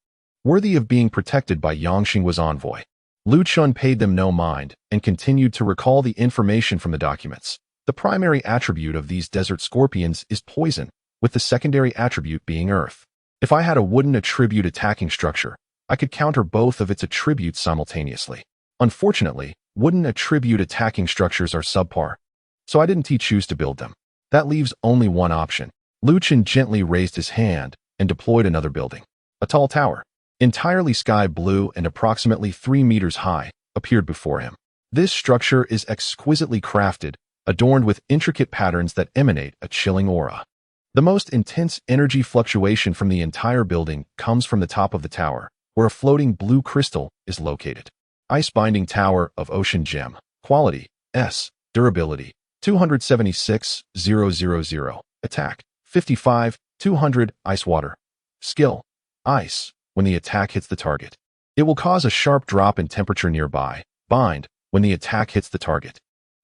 worthy of being protected by Yang Xinghua's envoy. Lu Chun paid them no mind and continued to recall the information from the documents. The primary attribute of these desert scorpions is poison, with the secondary attribute being earth. If I had a wooden attribute attacking structure, I could counter both of its attributes simultaneously. Unfortunately, wooden attribute attacking structures are subpar, so I didn't choose to build them. That leaves only one option. Lu Chun gently raised his hand and deployed another building. A tall tower, entirely sky blue and approximately 3 meters high, appeared before him. This structure is exquisitely crafted, adorned with intricate patterns that emanate a chilling aura. The most intense energy fluctuation from the entire building comes from the top of the tower, where a floating blue crystal is located. Ice-binding tower of ocean gem. Quality, S. Durability, 276,000. Attack, 55, 200. Ice water. Skill, ice. When the attack hits the target, it will cause a sharp drop in temperature nearby. Bind, when the attack hits the target,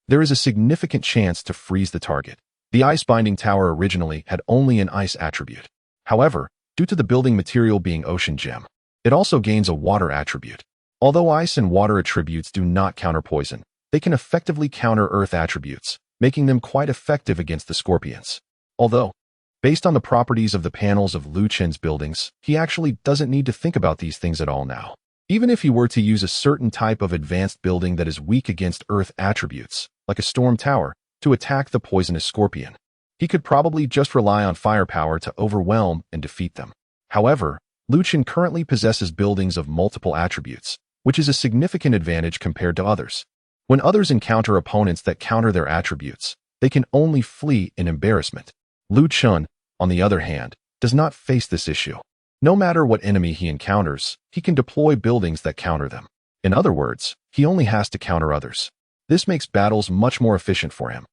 there is a significant chance to freeze the target. The ice-binding tower originally had only an ice attribute. However, due to the building material being ocean gem, it also gains a water attribute. Although ice and water attributes do not counter poison, they can effectively counter earth attributes, making them quite effective against the scorpions. Although, based on the properties of the panels of Lu Chen's buildings, he actually doesn't need to think about these things at all now. Even if he were to use a certain type of advanced building that is weak against earth attributes, like a storm tower, to attack the poisonous scorpion, he could probably just rely on firepower to overwhelm and defeat them. However, Lu Chen currently possesses buildings of multiple attributes, which is a significant advantage compared to others. When others encounter opponents that counter their attributes, they can only flee in embarrassment. Lu Chun, on the other hand, does not face this issue. No matter what enemy he encounters, he can deploy buildings that counter them. In other words, he only has to counter others. This makes battles much more efficient for him.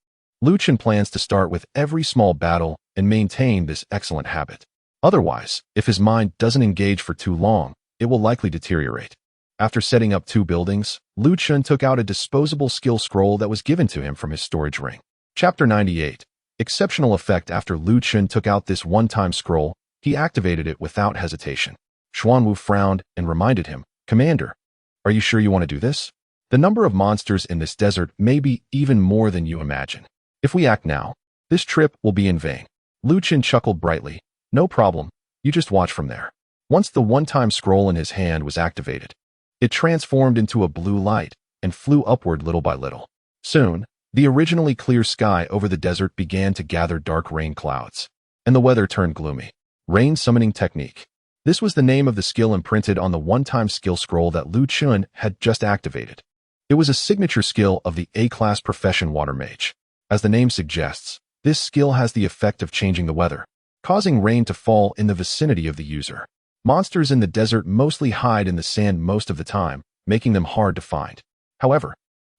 Lu Chun plans to start with every small battle and maintain this excellent habit. Otherwise, if his mind doesn't engage for too long, it will likely deteriorate. After setting up 2 buildings, Lu Chun took out a disposable skill scroll that was given to him from his storage ring. Chapter 98. Exceptional effect. After Lu Chun took out this one-time scroll, he activated it without hesitation. Xuanwu frowned and reminded him, "Commander, are you sure you want to do this? The number of monsters in this desert may be even more than you imagine. If we act now, this trip will be in vain." Lu Chun chuckled brightly. "No problem, you just watch from there." Once the one-time scroll in his hand was activated, it transformed into a blue light and flew upward little by little. Soon, the originally clear sky over the desert began to gather dark rain clouds, and the weather turned gloomy. Rain Summoning Technique. This was the name of the skill imprinted on the one-time skill scroll that Lu Chun had just activated. It was a signature skill of the A-class profession water mage. As the name suggests, this skill has the effect of changing the weather, causing rain to fall in the vicinity of the user. Monsters in the desert mostly hide in the sand most of the time, making them hard to find. However,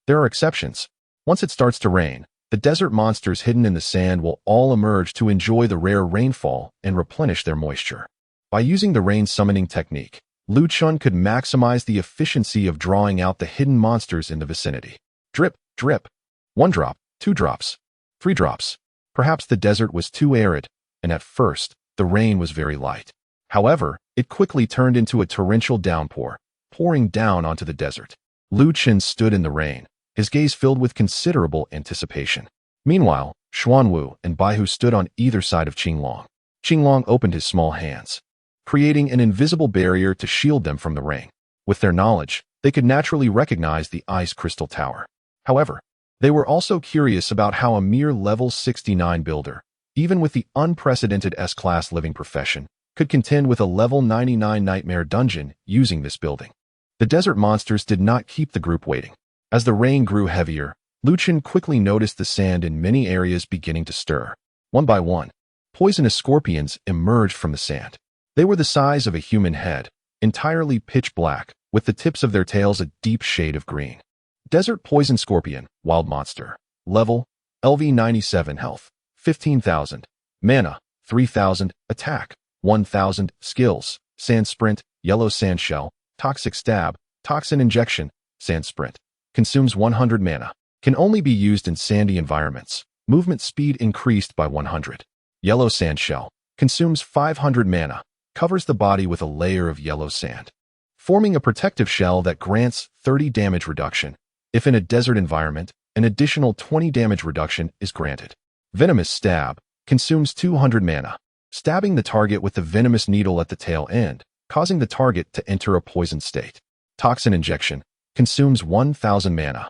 there are exceptions. Once it starts to rain, the desert monsters hidden in the sand will all emerge to enjoy the rare rainfall and replenish their moisture. By using the rain summoning technique, Lu Chun could maximize the efficiency of drawing out the hidden monsters in the vicinity. Drip, drip. 1 drop, 2 drops, 3 drops. Perhaps the desert was too arid, and at first, the rain was very light. However, it quickly turned into a torrential downpour, pouring down onto the desert. Lu Chun stood in the rain, his gaze filled with considerable anticipation. Meanwhile, Xuanwu and Baihu stood on either side of Qinglong. Qinglong opened his small hands, creating an invisible barrier to shield them from the rain. With their knowledge, they could naturally recognize the ice crystal tower. However, they were also curious about how a mere level 69 builder, even with the unprecedented S-class living profession, could contend with a level 99 nightmare dungeon using this building. The desert monsters did not keep the group waiting. As the rain grew heavier, Lu Chun quickly noticed the sand in many areas beginning to stir. One by one, poisonous scorpions emerged from the sand. They were the size of a human head, entirely pitch black, with the tips of their tails a deep shade of green. Desert Poison Scorpion, Wild Monster. Level, LV 97 Health, 15,000. Mana, 3,000. Attack, 1,000. Skills, Sand Sprint, Yellow Sand Shell, Toxic Stab, Toxin Injection, Sand Sprint. Consumes 100 mana. Can only be used in sandy environments. Movement speed increased by 100. Yellow Sand Shell. Consumes 500 mana. Covers the body with a layer of yellow sand, forming a protective shell that grants 30 damage reduction. If in a desert environment, an additional 20 damage reduction is granted. Venomous Stab. Consumes 200 mana. Stabbing the target with the venomous needle at the tail end, causing the target to enter a poisoned state. Toxin Injection. Consumes 1,000 mana.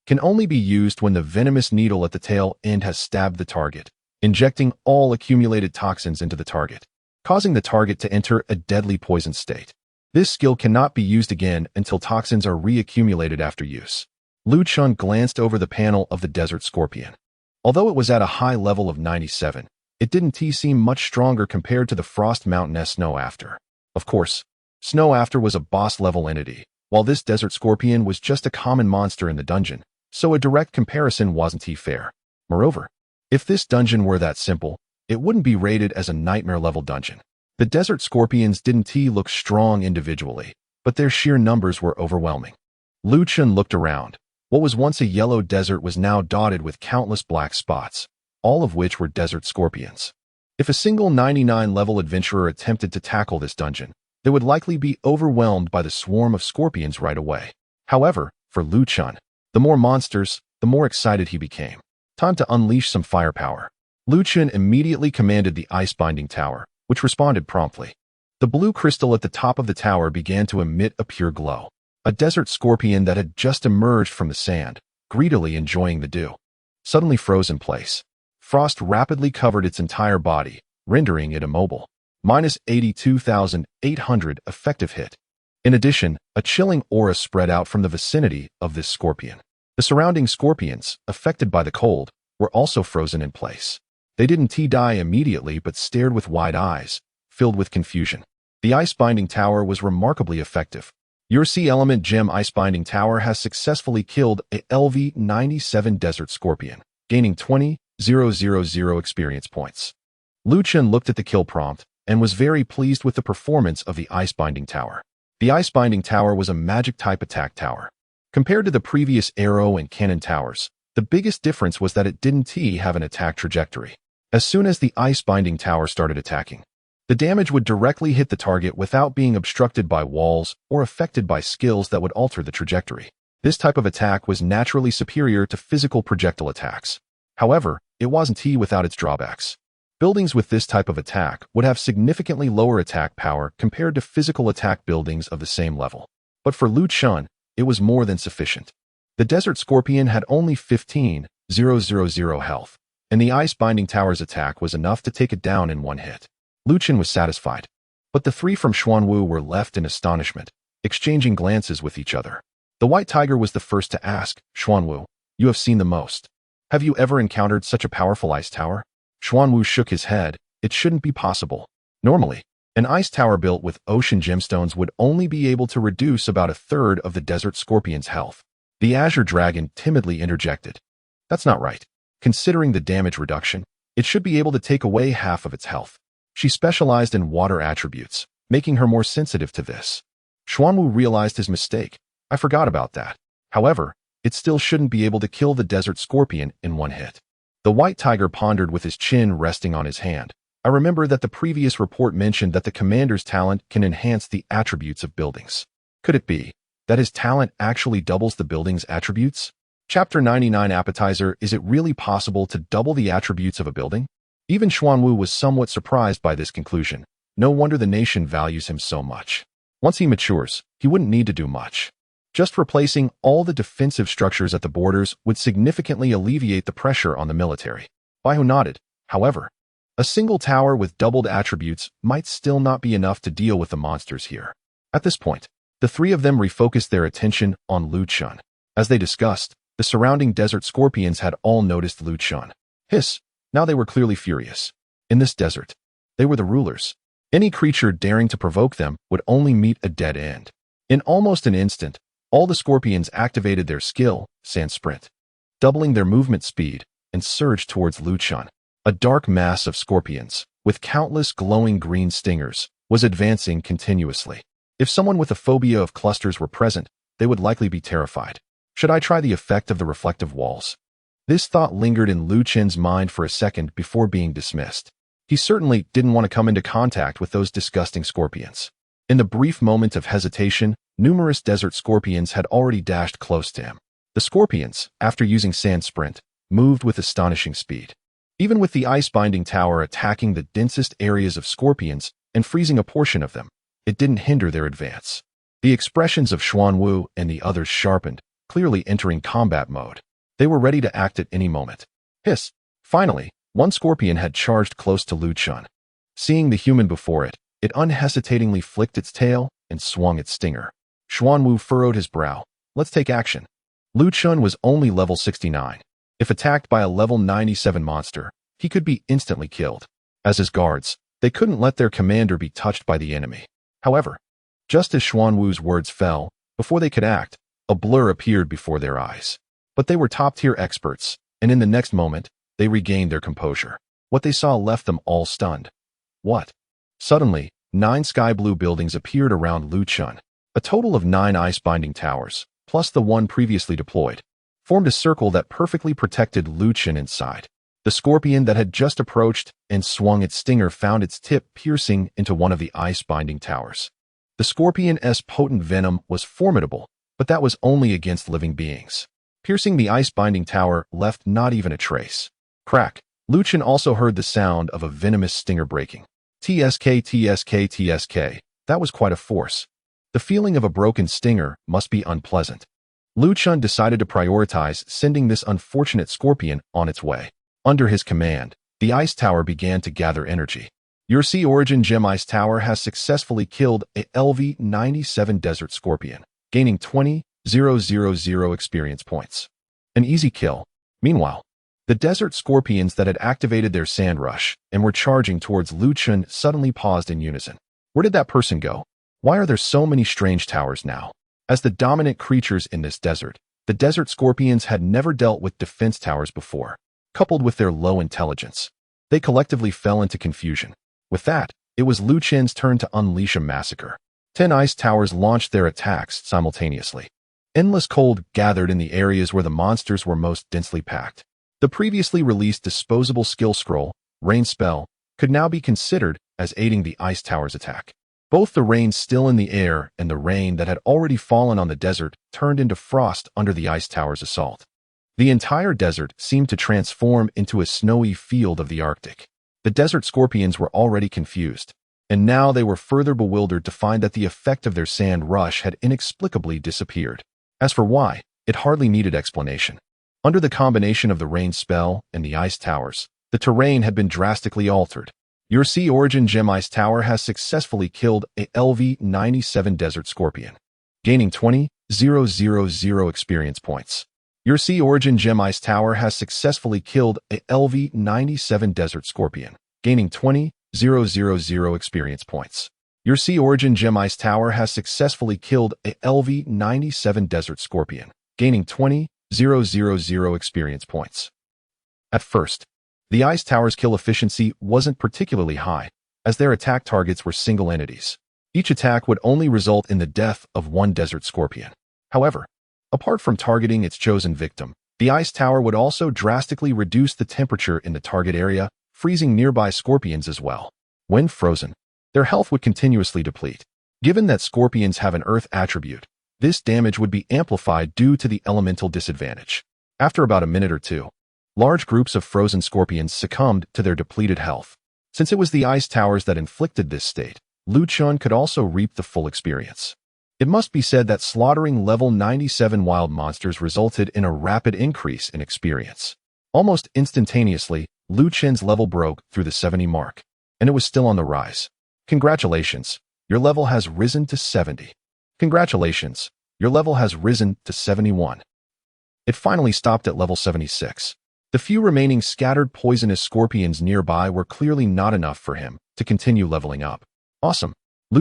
Can only be used when the venomous needle at the tail end has stabbed the target, injecting all accumulated toxins into the target, causing the target to enter a deadly poison state. This skill cannot be used again until toxins are reaccumulated after use. Lu Chun glanced over the panel of the Desert Scorpion. Although it was at a high level of 97, it didn't seem much stronger compared to the Frost Mountain Snow After. Of course, Snow After was a boss-level entity, while this Desert Scorpion was just a common monster in the dungeon, so a direct comparison wasn't fair. Moreover, if this dungeon were that simple, it wouldn't be rated as a nightmare-level dungeon. The Desert Scorpions didn't look strong individually, but their sheer numbers were overwhelming. Lu Chun looked around. What was once a yellow desert was now dotted with countless black spots, all of which were Desert Scorpions. If a single 99-level adventurer attempted to tackle this dungeon, they would likely be overwhelmed by the swarm of scorpions right away. However, for Lu Chun, the more monsters, the more excited he became. Time to unleash some firepower. Lu Chun immediately commanded the ice-binding tower, which responded promptly. The blue crystal at the top of the tower began to emit a pure glow. A desert scorpion that had just emerged from the sand, greedily enjoying the dew, suddenly froze in place. Frost rapidly covered its entire body, rendering it immobile. Minus 82,800 effective hit. In addition, a chilling aura spread out from the vicinity of this scorpion. The surrounding scorpions, affected by the cold, were also frozen in place. They didn't die immediately but stared with wide eyes, filled with confusion. The ice-binding tower was remarkably effective. Your C-Element Gem Ice-Binding Tower has successfully killed a LV-97 Desert Scorpion, gaining 20,000 experience points. Lu Chun looked at the kill prompt and was very pleased with the performance of the Ice-Binding Tower. The Ice-Binding Tower was a magic-type attack tower. Compared to the previous arrow and cannon towers, the biggest difference was that it didn't have an attack trajectory. As soon as the Ice-Binding Tower started attacking, the damage would directly hit the target without being obstructed by walls or affected by skills that would alter the trajectory. This type of attack was naturally superior to physical projectile attacks. However, it wasn't without its drawbacks. Buildings with this type of attack would have significantly lower attack power compared to physical attack buildings of the same level. But for Lu Chun, it was more than sufficient. The Desert Scorpion had only 15,000 health, and the Ice-Binding Tower's attack was enough to take it down in one hit. Lu Chun was satisfied, but the three from Xuanwu were left in astonishment, exchanging glances with each other. The White Tiger was the first to ask, "Xuanwu, you have seen the most. Have you ever encountered such a powerful ice tower?" Xuanwu shook his head. It shouldn't be possible. Normally, an ice tower built with ocean gemstones would only be able to reduce about a third of the Desert Scorpion's health. The Azure Dragon timidly interjected. That's not right. Considering the damage reduction, it should be able to take away half of its health. She specialized in water attributes, making her more sensitive to this. Xuanwu realized his mistake. I forgot about that. However, it still shouldn't be able to kill the Desert Scorpion in one hit. The White Tiger pondered with his chin resting on his hand, I remember that the previous report mentioned that the commander's talent can enhance the attributes of buildings. Could it be that his talent actually doubles the building's attributes? Chapter 99 Appetizer. Is it really possible to double the attributes of a building? Even Xuanwu was somewhat surprised by this conclusion. No wonder the nation values him so much. Once he matures, he wouldn't need to do much. Just replacing all the defensive structures at the borders would significantly alleviate the pressure on the military. Baihu nodded. However, a single tower with doubled attributes might still not be enough to deal with the monsters here. At this point, the three of them refocused their attention on Lu Chun. As they discussed, the surrounding desert scorpions had all noticed Lu Chun. Hiss! Now they were clearly furious. In this desert, they were the rulers. Any creature daring to provoke them would only meet a dead end. In almost an instant, all the scorpions activated their skill, Sand Sprint, doubling their movement speed, and surged towards Lu Chun. A dark mass of scorpions, with countless glowing green stingers, was advancing continuously. If someone with a phobia of clusters were present, they would likely be terrified. Should I try the effect of the reflective walls? This thought lingered in Lu Chen's mind for a second before being dismissed. He certainly didn't want to come into contact with those disgusting scorpions. In the brief moment of hesitation, numerous desert scorpions had already dashed close to him. The scorpions, after using Sand Sprint, moved with astonishing speed. Even with the ice-binding tower attacking the densest areas of scorpions and freezing a portion of them, it didn't hinder their advance. The expressions of Xuanwu and the others sharpened, clearly entering combat mode. They were ready to act at any moment. Hiss! Finally, one scorpion had charged close to Lu Chun. Seeing the human before it, it unhesitatingly flicked its tail and swung its stinger. Xuanwu furrowed his brow. Let's take action. Lu Chun was only level 69. If attacked by a level 97 monster, he could be instantly killed. As his guards, they couldn't let their commander be touched by the enemy. However, just as Xuanwu's words fell, before they could act, a blur appeared before their eyes. But they were top-tier experts, and in the next moment, they regained their composure. What they saw left them all stunned. What? Suddenly, 9 sky-blue buildings appeared around Lu Chun. A total of 9 ice-binding towers, plus the one previously deployed, formed a circle that perfectly protected Lu Chun inside. The scorpion that had just approached and swung its stinger found its tip piercing into one of the ice-binding towers. The scorpion's potent venom was formidable, but that was only against living beings. Piercing the ice-binding tower left not even a trace. Crack! Lu Chun also heard the sound of a venomous stinger breaking. TSK, TSK, TSK. That was quite a force. The feeling of a broken stinger must be unpleasant. Lu Chun decided to prioritize sending this unfortunate scorpion on its way. Under his command, the ice tower began to gather energy. Your Sea Origin Gem Ice Tower has successfully killed a LV-97 Desert Scorpion, gaining 20,000 experience points. An easy kill. Meanwhile, the desert scorpions that had activated their sand rush and were charging towards Lu Chun suddenly paused in unison. Where did that person go? Why are there so many strange towers now? As the dominant creatures in this desert, the desert scorpions had never dealt with defense towers before. Coupled with their low intelligence, they collectively fell into confusion. With that, it was Lu Chun's turn to unleash a massacre. 10 ice towers launched their attacks simultaneously. Endless cold gathered in the areas where the monsters were most densely packed. The previously released disposable skill scroll, Rain Spell, could now be considered as aiding the ice tower's attack. Both the rain still in the air and the rain that had already fallen on the desert turned into frost under the ice tower's assault. The entire desert seemed to transform into a snowy field of the Arctic. The desert scorpions were already confused, and now they were further bewildered to find that the effect of their sand rush had inexplicably disappeared. As for why, it hardly needed explanation. Under the combination of the rain spell and the ice towers, the terrain had been drastically altered. Your Sea Origin Gem Ice Tower has successfully killed a LV-97 Desert Scorpion, gaining 20,000 experience points. Your Sea Origin Gem Ice Tower has successfully killed a LV-97 Desert Scorpion, gaining 20,000 experience points. Your Sea Origin Gem Ice Tower has successfully killed a LV-97 Desert Scorpion, gaining 20,000 experience points. At first, the ice tower's kill efficiency wasn't particularly high, as their attack targets were single entities. Each attack would only result in the death of one desert scorpion. However, apart from targeting its chosen victim, the ice tower would also drastically reduce the temperature in the target area, freezing nearby scorpions as well. When frozen, their health would continuously deplete. Given that scorpions have an earth attribute, this damage would be amplified due to the elemental disadvantage. After about a minute or two, large groups of frozen scorpions succumbed to their depleted health. Since it was the ice towers that inflicted this state, Chun could also reap the full experience. It must be said that slaughtering level 97 wild monsters resulted in a rapid increase in experience. Almost instantaneously, Chun's level broke through the 70 mark, and it was still on the rise. Congratulations, your level has risen to 70. Congratulations, your level has risen to 71. It finally stopped at level 76. The few remaining scattered poisonous scorpions nearby were clearly not enough for him to continue leveling up. Awesome.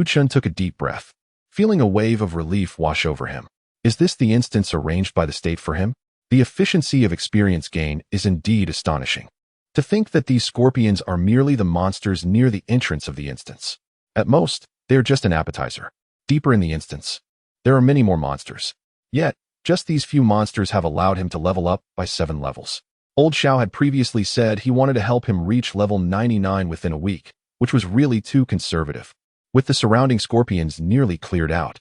Chun took a deep breath, feeling a wave of relief wash over him. Is this the instance arranged by the state for him? The efficiency of experience gain is indeed astonishing. To think that these scorpions are merely the monsters near the entrance of the instance. At most, they are just an appetizer. Deeper in the instance, there are many more monsters. Yet, just these few monsters have allowed him to level up by 7 levels. Old Xiao had previously said he wanted to help him reach level 99 within a week, which was really too conservative. With the surrounding scorpions nearly cleared out,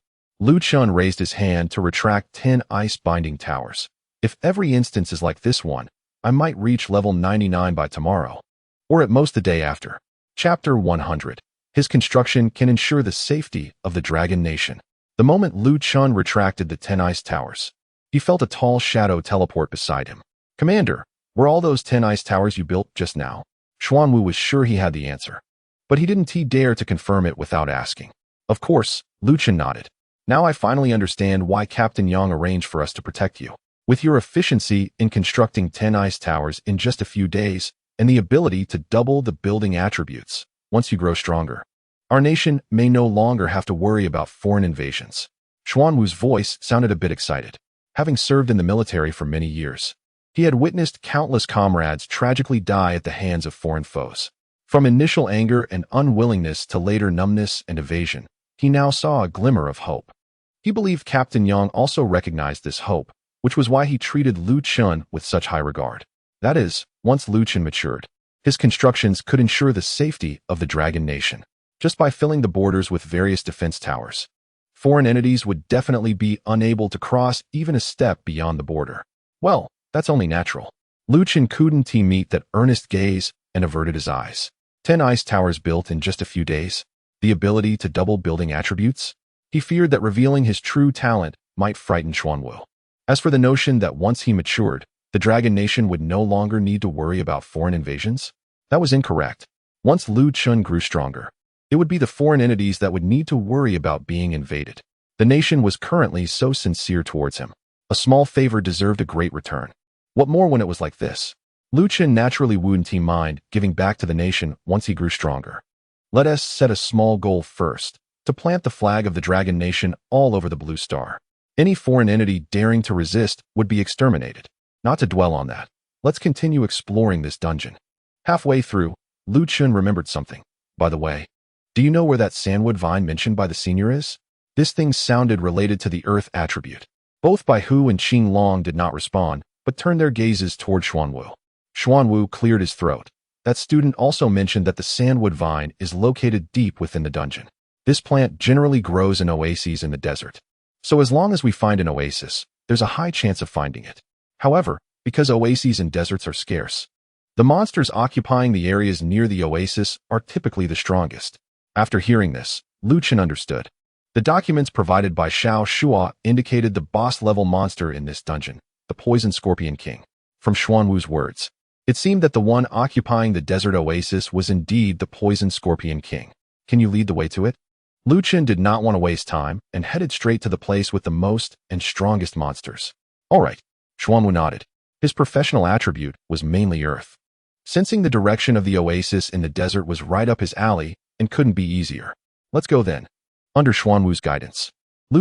Chun raised his hand to retract 10 ice-binding towers. If every instance is like this one, I might reach level 99 by tomorrow, or at most the day after. Chapter 100. His construction can ensure the safety of the Dragon Nation. The moment Chun retracted the 10 ice towers, he felt a tall shadow teleport beside him. Commander, were all those 10 ice towers you built just now? Xuanwu was sure he had the answer, but he didn't dare to confirm it without asking. Of course, Chun nodded. Now I finally understand why Captain Yang arranged for us to protect you. With your efficiency in constructing 10 ice towers in just a few days, and the ability to double the building attributes once you grow stronger, our nation may no longer have to worry about foreign invasions. Xuanwu's voice sounded a bit excited. Having served in the military for many years, he had witnessed countless comrades tragically die at the hands of foreign foes. From initial anger and unwillingness to later numbness and evasion, he now saw a glimmer of hope. He believed Captain Yang also recognized this hope, which was why he treated Chun with such high regard. That is, once Chun matured, his constructions could ensure the safety of the Dragon Nation. Just by filling the borders with various defense towers, foreign entities would definitely be unable to cross even a step beyond the border. Well, that's only natural. Chun couldn't meet that earnest gaze and averted his eyes. 10 ice towers built in just a few days. The ability to double building attributes? He feared that revealing his true talent might frighten Xuanwu. As for the notion that once he matured, the Dragon Nation would no longer need to worry about foreign invasions, that was incorrect. Once Chun grew stronger, it would be the foreign entities that would need to worry about being invaded. The nation was currently so sincere towards him. A small favor deserved a great return. What more when it was like this? Chun naturally wouldn't mind giving back to the nation once he grew stronger. Let us set a small goal first, to plant the flag of the Dragon Nation all over the Blue Star. Any foreign entity daring to resist would be exterminated. Not to dwell on that, let's continue exploring this dungeon. Halfway through, Chun remembered something. By the way, do you know where that sandwood vine mentioned by the senior is? This thing sounded related to the earth attribute. Both Bai Hu and Qing Long did not respond, but turned their gazes toward Xuanwu. Xuanwu cleared his throat. That student also mentioned that the sandwood vine is located deep within the dungeon. This plant generally grows in oases in the desert. So as long as we find an oasis, there's a high chance of finding it. However, because oases and deserts are scarce, the monsters occupying the areas near the oasis are typically the strongest. After hearing this, Chun understood. The documents provided by Xiao Shua indicated the boss-level monster in this dungeon, the Poison Scorpion King. From Xuanwu's words, it seemed that the one occupying the desert oasis was indeed the Poison Scorpion King. Can you lead the way to it? Chun did not want to waste time and headed straight to the place with the most and strongest monsters. All right, Xuanwu nodded. His professional attribute was mainly earth. Sensing the direction of the oasis in the desert was right up his alley and couldn't be easier. Let's go then. Under Xuanwu's guidance,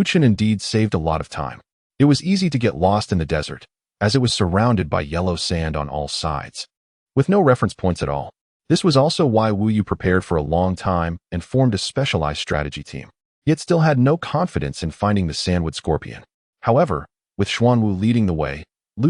Chun indeed saved a lot of time. It was easy to get lost in the desert, as it was surrounded by yellow sand on all sides, with no reference points at all. This was also why Wu Yu prepared for a long time and formed a specialized strategy team, yet still had no confidence in finding the sandwood scorpion. However, with Xuanwu leading the way,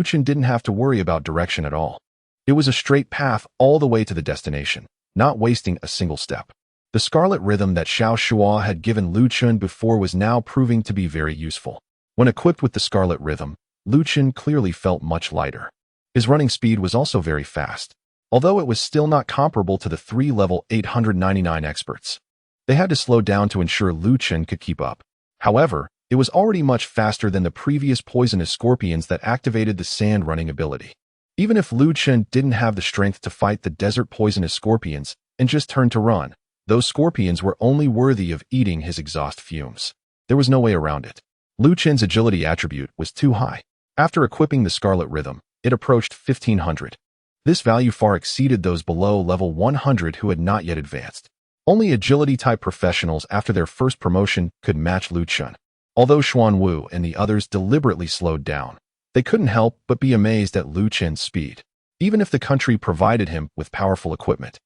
Chun didn't have to worry about direction at all. It was a straight path all the way to the destination, not wasting a single step. The scarlet rhythm that Xiao Shuo had given Lu Chun before was now proving to be very useful. When equipped with the scarlet rhythm, Lu Chun clearly felt much lighter. His running speed was also very fast, although it was still not comparable to the 3-level 899 experts. They had to slow down to ensure Lu Chun could keep up. However, it was already much faster than the previous poisonous scorpions that activated the sand running ability. Even if Lu Chun didn't have the strength to fight the desert poisonous scorpions and just turned to run, those scorpions were only worthy of eating his exhaust fumes. There was no way around it. Lu Chun's agility attribute was too high. After equipping the scarlet rhythm, it approached 1500. This value far exceeded those below level 100 who had not yet advanced. Only agility-type professionals after their first promotion could match Lu Chun. Although Xuan Wu and the others deliberately slowed down, they couldn't help but be amazed at Lu Chun's speed. Even if the country provided him with powerful equipment,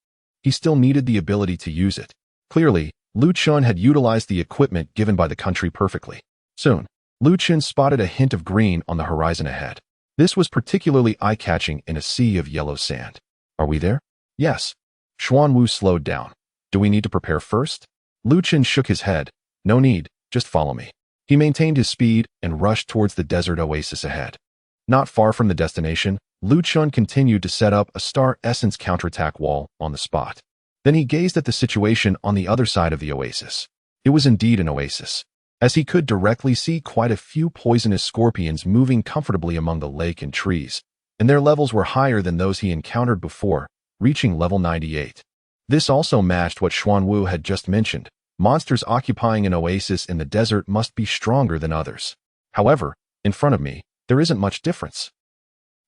he still needed the ability to use it. Clearly, Lu Chun had utilized the equipment given by the country perfectly. Soon, Lu Chun spotted a hint of green on the horizon ahead. This was particularly eye-catching in a sea of yellow sand. Are we there? Yes. Xuan Wu slowed down. Do we need to prepare first? Lu Chun shook his head. No need, just follow me. He maintained his speed and rushed towards the desert oasis ahead. Not far from the destination, Lu Chun continued to set up a star essence counterattack wall on the spot. Then he gazed at the situation on the other side of the oasis. It was indeed an oasis, as he could directly see quite a few poisonous scorpions moving comfortably among the lake and trees, and their levels were higher than those he encountered before, reaching level 98. This also matched what Xuan Wu had just mentioned. Monsters occupying an oasis in the desert must be stronger than others. However, in front of me, there isn't much difference.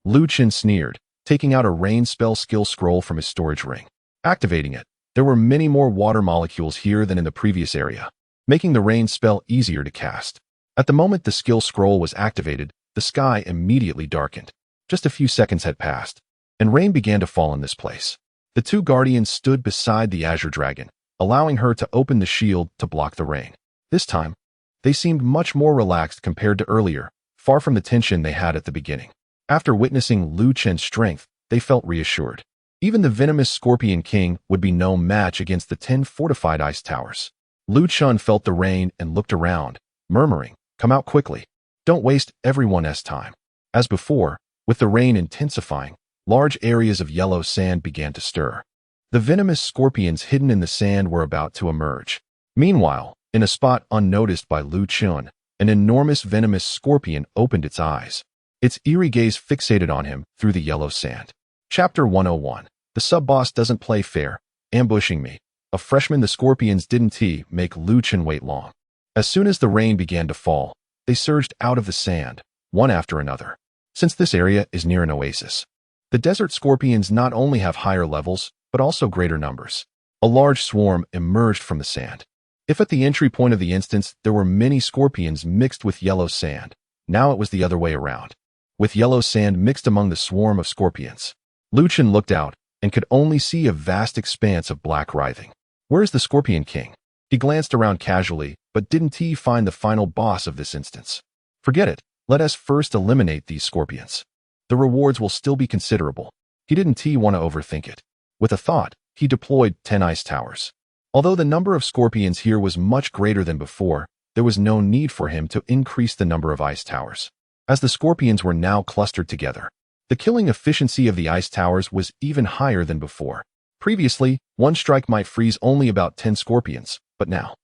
Lu Chun sneered, taking out a rain spell skill scroll from his storage ring. Activating it, there were many more water molecules here than in the previous area, making the rain spell easier to cast. At the moment the skill scroll was activated, the sky immediately darkened. Just a few seconds had passed, and rain began to fall in this place. The two guardians stood beside the Azure Dragon, allowing her to open the shield to block the rain. This time, they seemed much more relaxed compared to earlier, far from the tension they had at the beginning. After witnessing Lu Chun's strength, they felt reassured. Even the venomous Scorpion King would be no match against the 10 fortified ice towers. Lu Chun felt the rain and looked around, murmuring, "Come out quickly. Don't waste everyone's time." As before, with the rain intensifying, large areas of yellow sand began to stir. The venomous scorpions hidden in the sand were about to emerge. Meanwhile, in a spot unnoticed by Lu Chun, an enormous venomous scorpion opened its eyes. Its eerie gaze fixated on him through the yellow sand. Chapter 101. The sub-boss doesn't play fair, ambushing me. A freshman the scorpions didn't make Lu Chun wait long. As soon as the rain began to fall, they surged out of the sand, one after another. Since this area is near an oasis, the desert scorpions not only have higher levels, but also greater numbers. A large swarm emerged from the sand. If at the entry point of the instance there were many scorpions mixed with yellow sand, now it was the other way around, with yellow sand mixed among the swarm of scorpions. Lu Chun looked out and could only see a vast expanse of black writhing. Where's the Scorpion King? He glanced around casually, but didn't he find the final boss of this instance? Forget it. Let us first eliminate these scorpions. The rewards will still be considerable. He didn't want to overthink it. With a thought, he deployed 10 ice towers. Although the number of scorpions here was much greater than before, there was no need for him to increase the number of ice towers, as the scorpions were now clustered together. The killing efficiency of the ice towers was even higher than before. Previously, one strike might freeze only about 10 scorpions, but now...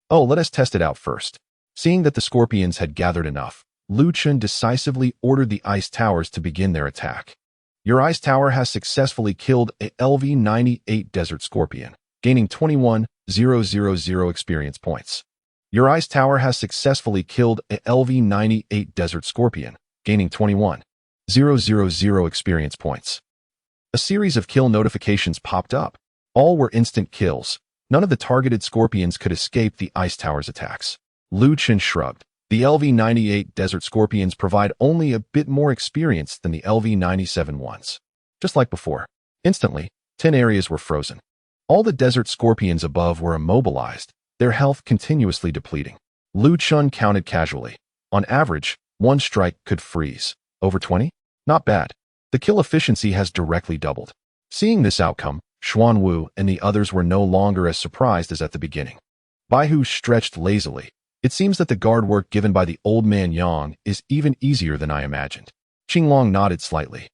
Oh, let us test it out first. Seeing that the scorpions had gathered enough, Lu Chun decisively ordered the ice towers to begin their attack. Your ice tower has successfully killed a LV-98 Desert Scorpion, gaining 21,000 experience points. Your ice tower has successfully killed a LV-98 Desert Scorpion, gaining 21,000 experience points. A series of kill notifications popped up. All were instant kills. None of the targeted scorpions could escape the ice tower's attacks. Lu Chun shrugged. The LV-98 Desert Scorpions provide only a bit more experience than the LV-97 ones. Just like before, instantly, 10 areas were frozen. All the Desert Scorpions above were immobilized, their health continuously depleting. Lu Chun counted casually. On average, one strike could freeze. Over 20? Not bad. The kill efficiency has directly doubled. Seeing this outcome, Xuan Wu and the others were no longer as surprised as at the beginning. Baihu stretched lazily. It seems that the guard work given by the old man Yang is even easier than I imagined. Qinglong nodded slightly.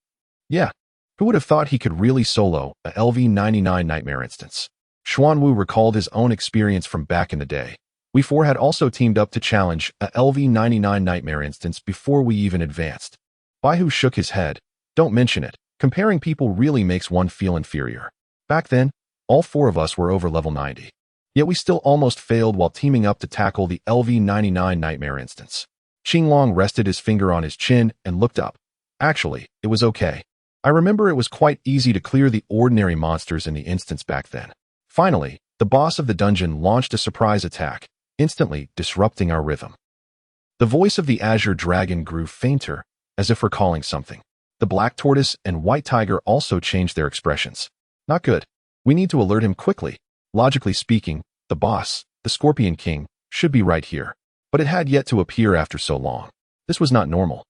Yeah, who would have thought he could really solo a LV-99 nightmare instance? Xuan Wu recalled his own experience from back in the day. We four had also teamed up to challenge a LV-99 nightmare instance before we even advanced. Baihu shook his head. Don't mention it. Comparing people really makes one feel inferior. Back then, all four of us were over level 90. Yet we still almost failed while teaming up to tackle the LV-99 nightmare instance. Qinglong rested his finger on his chin and looked up. Actually, it was okay. I remember it was quite easy to clear the ordinary monsters in the instance back then. Finally, the boss of the dungeon launched a surprise attack, instantly disrupting our rhythm. The voice of the Azure Dragon grew fainter, as if recalling something. The Black Tortoise and White Tiger also changed their expressions. Not good. We need to alert him quickly. Logically speaking, the boss, the Scorpion King, should be right here. But it had yet to appear after so long. This was not normal.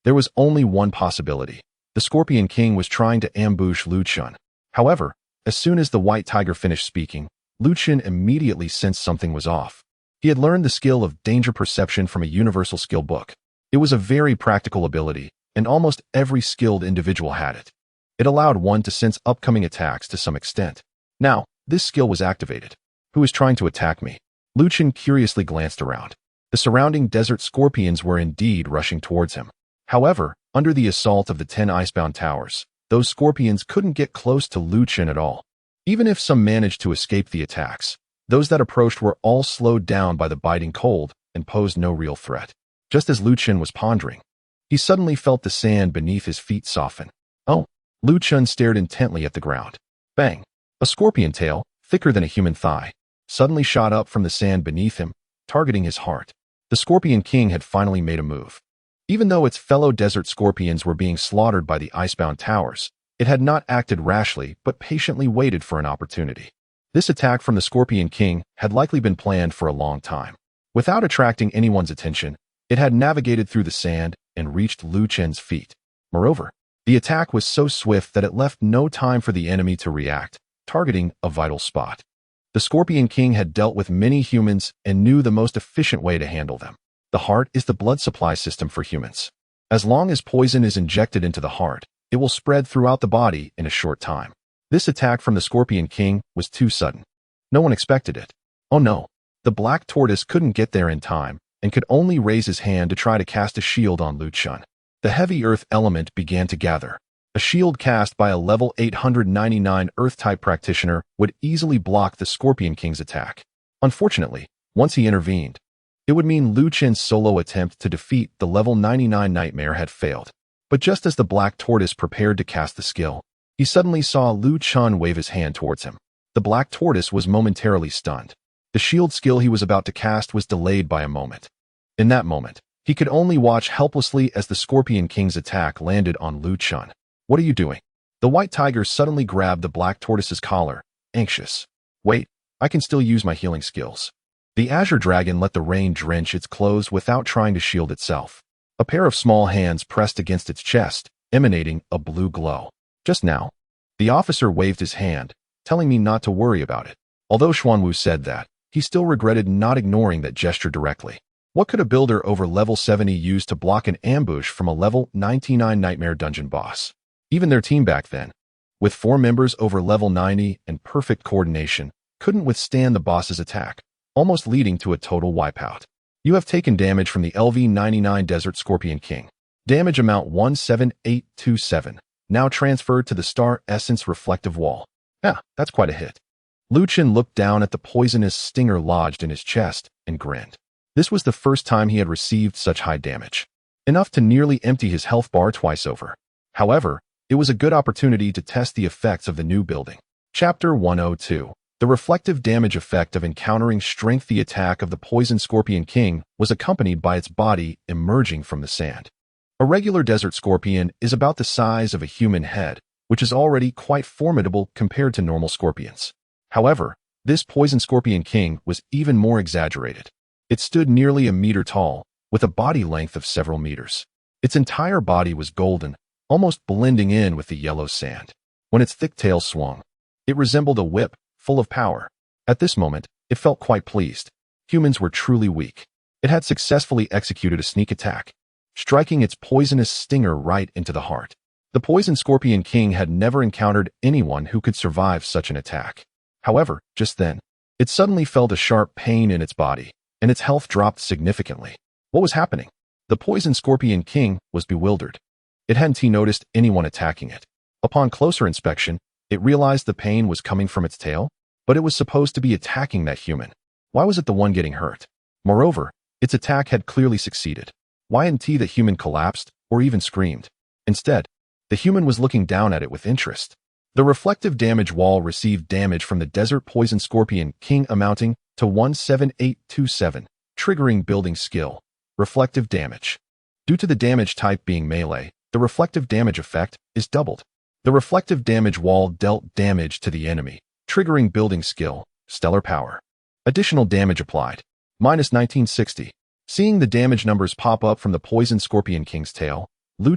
There was only one possibility. The Scorpion King was trying to ambush Lu Chun. However, as soon as the White Tiger finished speaking, Lu Chun immediately sensed something was off. He had learned the skill of danger perception from a universal skill book. It was a very practical ability, and almost every skilled individual had it. It allowed one to sense upcoming attacks to some extent. Now, this skill was activated. Who is trying to attack me? Lu Chun curiously glanced around. The surrounding desert scorpions were indeed rushing towards him. However, under the assault of the 10 icebound towers, those scorpions couldn't get close to Lu Chun at all. Even if some managed to escape the attacks, those that approached were all slowed down by the biting cold and posed no real threat. Just as Lu Chun was pondering, he suddenly felt the sand beneath his feet soften. Oh! Lu Chun stared intently at the ground. Bang! A scorpion tail, thicker than a human thigh, suddenly shot up from the sand beneath him, targeting his heart. The Scorpion King had finally made a move. Even though its fellow desert scorpions were being slaughtered by the icebound towers, it had not acted rashly but patiently waited for an opportunity. This attack from the Scorpion King had likely been planned for a long time. Without attracting anyone's attention, it had navigated through the sand and reached Lu Chun's feet. Moreover, the attack was so swift that it left no time for the enemy to react, targeting a vital spot. The Scorpion King had dealt with many humans and knew the most efficient way to handle them. The heart is the blood supply system for humans. As long as poison is injected into the heart, it will spread throughout the body in a short time. This attack from the Scorpion King was too sudden. No one expected it. Oh no, the Black Tortoise couldn't get there in time and could only raise his hand to try to cast a shield on Lu Chun. The heavy earth element began to gather. A shield cast by a level 899 Earth-type practitioner would easily block the Scorpion King's attack. Unfortunately, once he intervened, it would mean Lu Chun's solo attempt to defeat the level 99 Nightmare had failed. But just as the Black Tortoise prepared to cast the skill, he suddenly saw Lu Chun wave his hand towards him. The Black Tortoise was momentarily stunned. The shield skill he was about to cast was delayed by a moment. In that moment, he could only watch helplessly as the Scorpion King's attack landed on Lu Chun. What are you doing? The White Tiger suddenly grabbed the Black Tortoise's collar, anxious. Wait, I can still use my healing skills. The Azure Dragon let the rain drench its clothes without trying to shield itself. A pair of small hands pressed against its chest, emanating a blue glow. Just now, the officer waved his hand, telling me not to worry about it. Although Xuanwu said that, he still regretted not ignoring that gesture directly. What could a builder over level 70 use to block an ambush from a level 99 Nightmare dungeon boss? Even their team back then, with 4 members over level 90 and perfect coordination, couldn't withstand the boss's attack, almost leading to a total wipeout. You have taken damage from the LV-99 Desert Scorpion King. Damage amount 17827, now transferred to the Star Essence Reflective Wall. Yeah, that's quite a hit. Lu Chun looked down at the poisonous stinger lodged in his chest and grinned. This was the first time he had received such high damage, enough to nearly empty his health bar twice over. However, it was a good opportunity to test the effects of the new building. Chapter 102. The reflective damage effect of encountering strength. The attack of the Poison Scorpion King was accompanied by its body emerging from the sand. A regular desert scorpion is about the size of a human head, which is already quite formidable compared to normal scorpions. However, this Poison Scorpion King was even more exaggerated. It stood nearly a meter tall, with a body length of several meters. Its entire body was golden, almost blending in with the yellow sand. When its thick tail swung, it resembled a whip, full of power. At this moment, it felt quite pleased. Humans were truly weak. It had successfully executed a sneak attack, striking its poisonous stinger right into the heart. The Poison Scorpion King had never encountered anyone who could survive such an attack. However, just then, it suddenly felt a sharp pain in its body, and its health dropped significantly. What was happening? The Poison Scorpion King was bewildered. It hadn't noticed anyone attacking it. Upon closer inspection, it realized the pain was coming from its tail, but it was supposed to be attacking that human. Why was it the one getting hurt? Moreover, its attack had clearly succeeded. Why hadn't the human collapsed or even screamed? Instead, the human was looking down at it with interest. The reflective damage wall received damage from the Desert Poison Scorpion King amounting to 17827, triggering building skill. Reflective damage. Due to the damage type being melee, the reflective damage effect is doubled. The reflective damage wall dealt damage to the enemy, triggering building skill, stellar power. Additional damage applied. Minus 1960. Seeing the damage numbers pop up from the Poison Scorpion King's tail,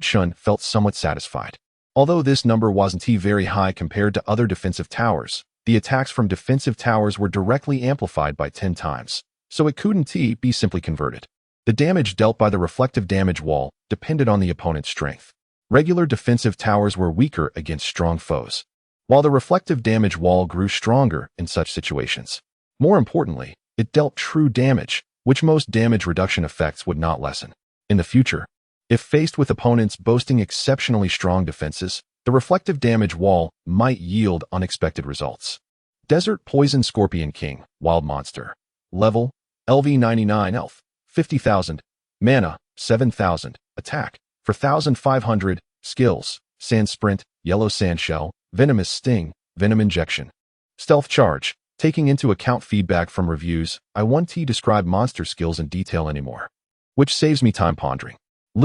Chun felt somewhat satisfied. Although this number wasn't very high compared to other defensive towers, the attacks from defensive towers were directly amplified by 10 times, so it couldn't be simply converted. The damage dealt by the reflective damage wall depended on the opponent's strength. Regular defensive towers were weaker against strong foes, while the reflective damage wall grew stronger in such situations. More importantly, it dealt true damage, which most damage reduction effects would not lessen. In the future, if faced with opponents boasting exceptionally strong defenses, the reflective damage wall might yield unexpected results. Desert Poison Scorpion King, Wild Monster. Level, LV99 Health, 50,000. Mana, 7,000. Attack, 4,500. Skills, Sand Sprint, Yellow Sand Shell, Venomous Sting, Venom Injection. Stealth Charge. Taking into account feedback from reviews, I won't describe monster skills in detail anymore, which saves me time pondering.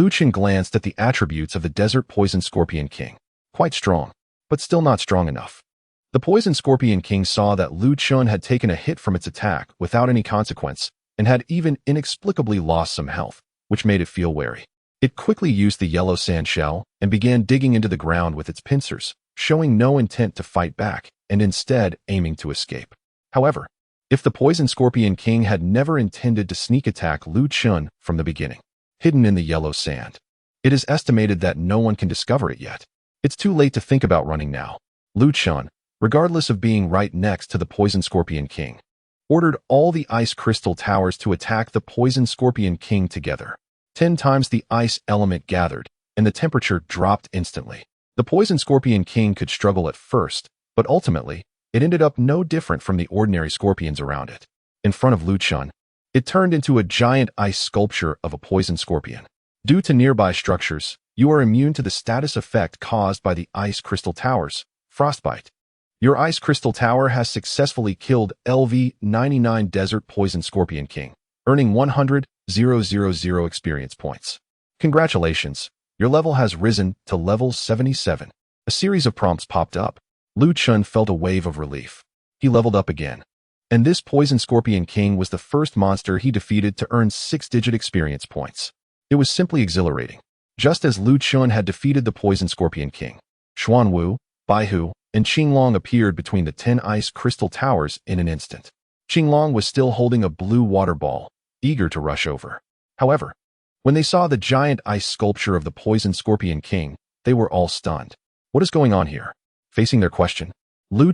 Chun glanced at the attributes of the Desert Poison Scorpion King. Quite strong, but still not strong enough. The Poison Scorpion King saw that Chun had taken a hit from its attack without any consequence, and had even inexplicably lost some health, which made it feel wary. It quickly used the yellow sand shell and began digging into the ground with its pincers, showing no intent to fight back, and instead aiming to escape. However, if the Poison Scorpion King had never intended to sneak attack Chun from the beginning, hidden in the yellow sand, it is estimated that no one can discover it yet. It's too late to think about running now. Chun, regardless of being right next to the Poison Scorpion King, ordered all the ice crystal towers to attack the Poison Scorpion King together. 10 times the ice element gathered, and the temperature dropped instantly. The Poison Scorpion King could struggle at first, but ultimately, it ended up no different from the ordinary scorpions around it. In front of Chun, it turned into a giant ice sculpture of a poison scorpion. Due to nearby structures, you are immune to the status effect caused by the ice crystal towers, frostbite. Your ice crystal tower has successfully killed LV99 Desert Poison Scorpion King, earning 100,000 experience points. Congratulations, your level has risen to level 77. A series of prompts popped up. Chun felt a wave of relief. He leveled up again. And this Poison Scorpion King was the first monster he defeated to earn 6-digit experience points. It was simply exhilarating. Just as Chun had defeated the Poison Scorpion King, Xuanwu, Baihu, and Qinglong appeared between the 10 ice crystal towers in an instant. Qinglong was still holding a blue water ball, eager to rush over. However, when they saw the giant ice sculpture of the Poison Scorpion King, they were all stunned. What is going on here? Facing their question,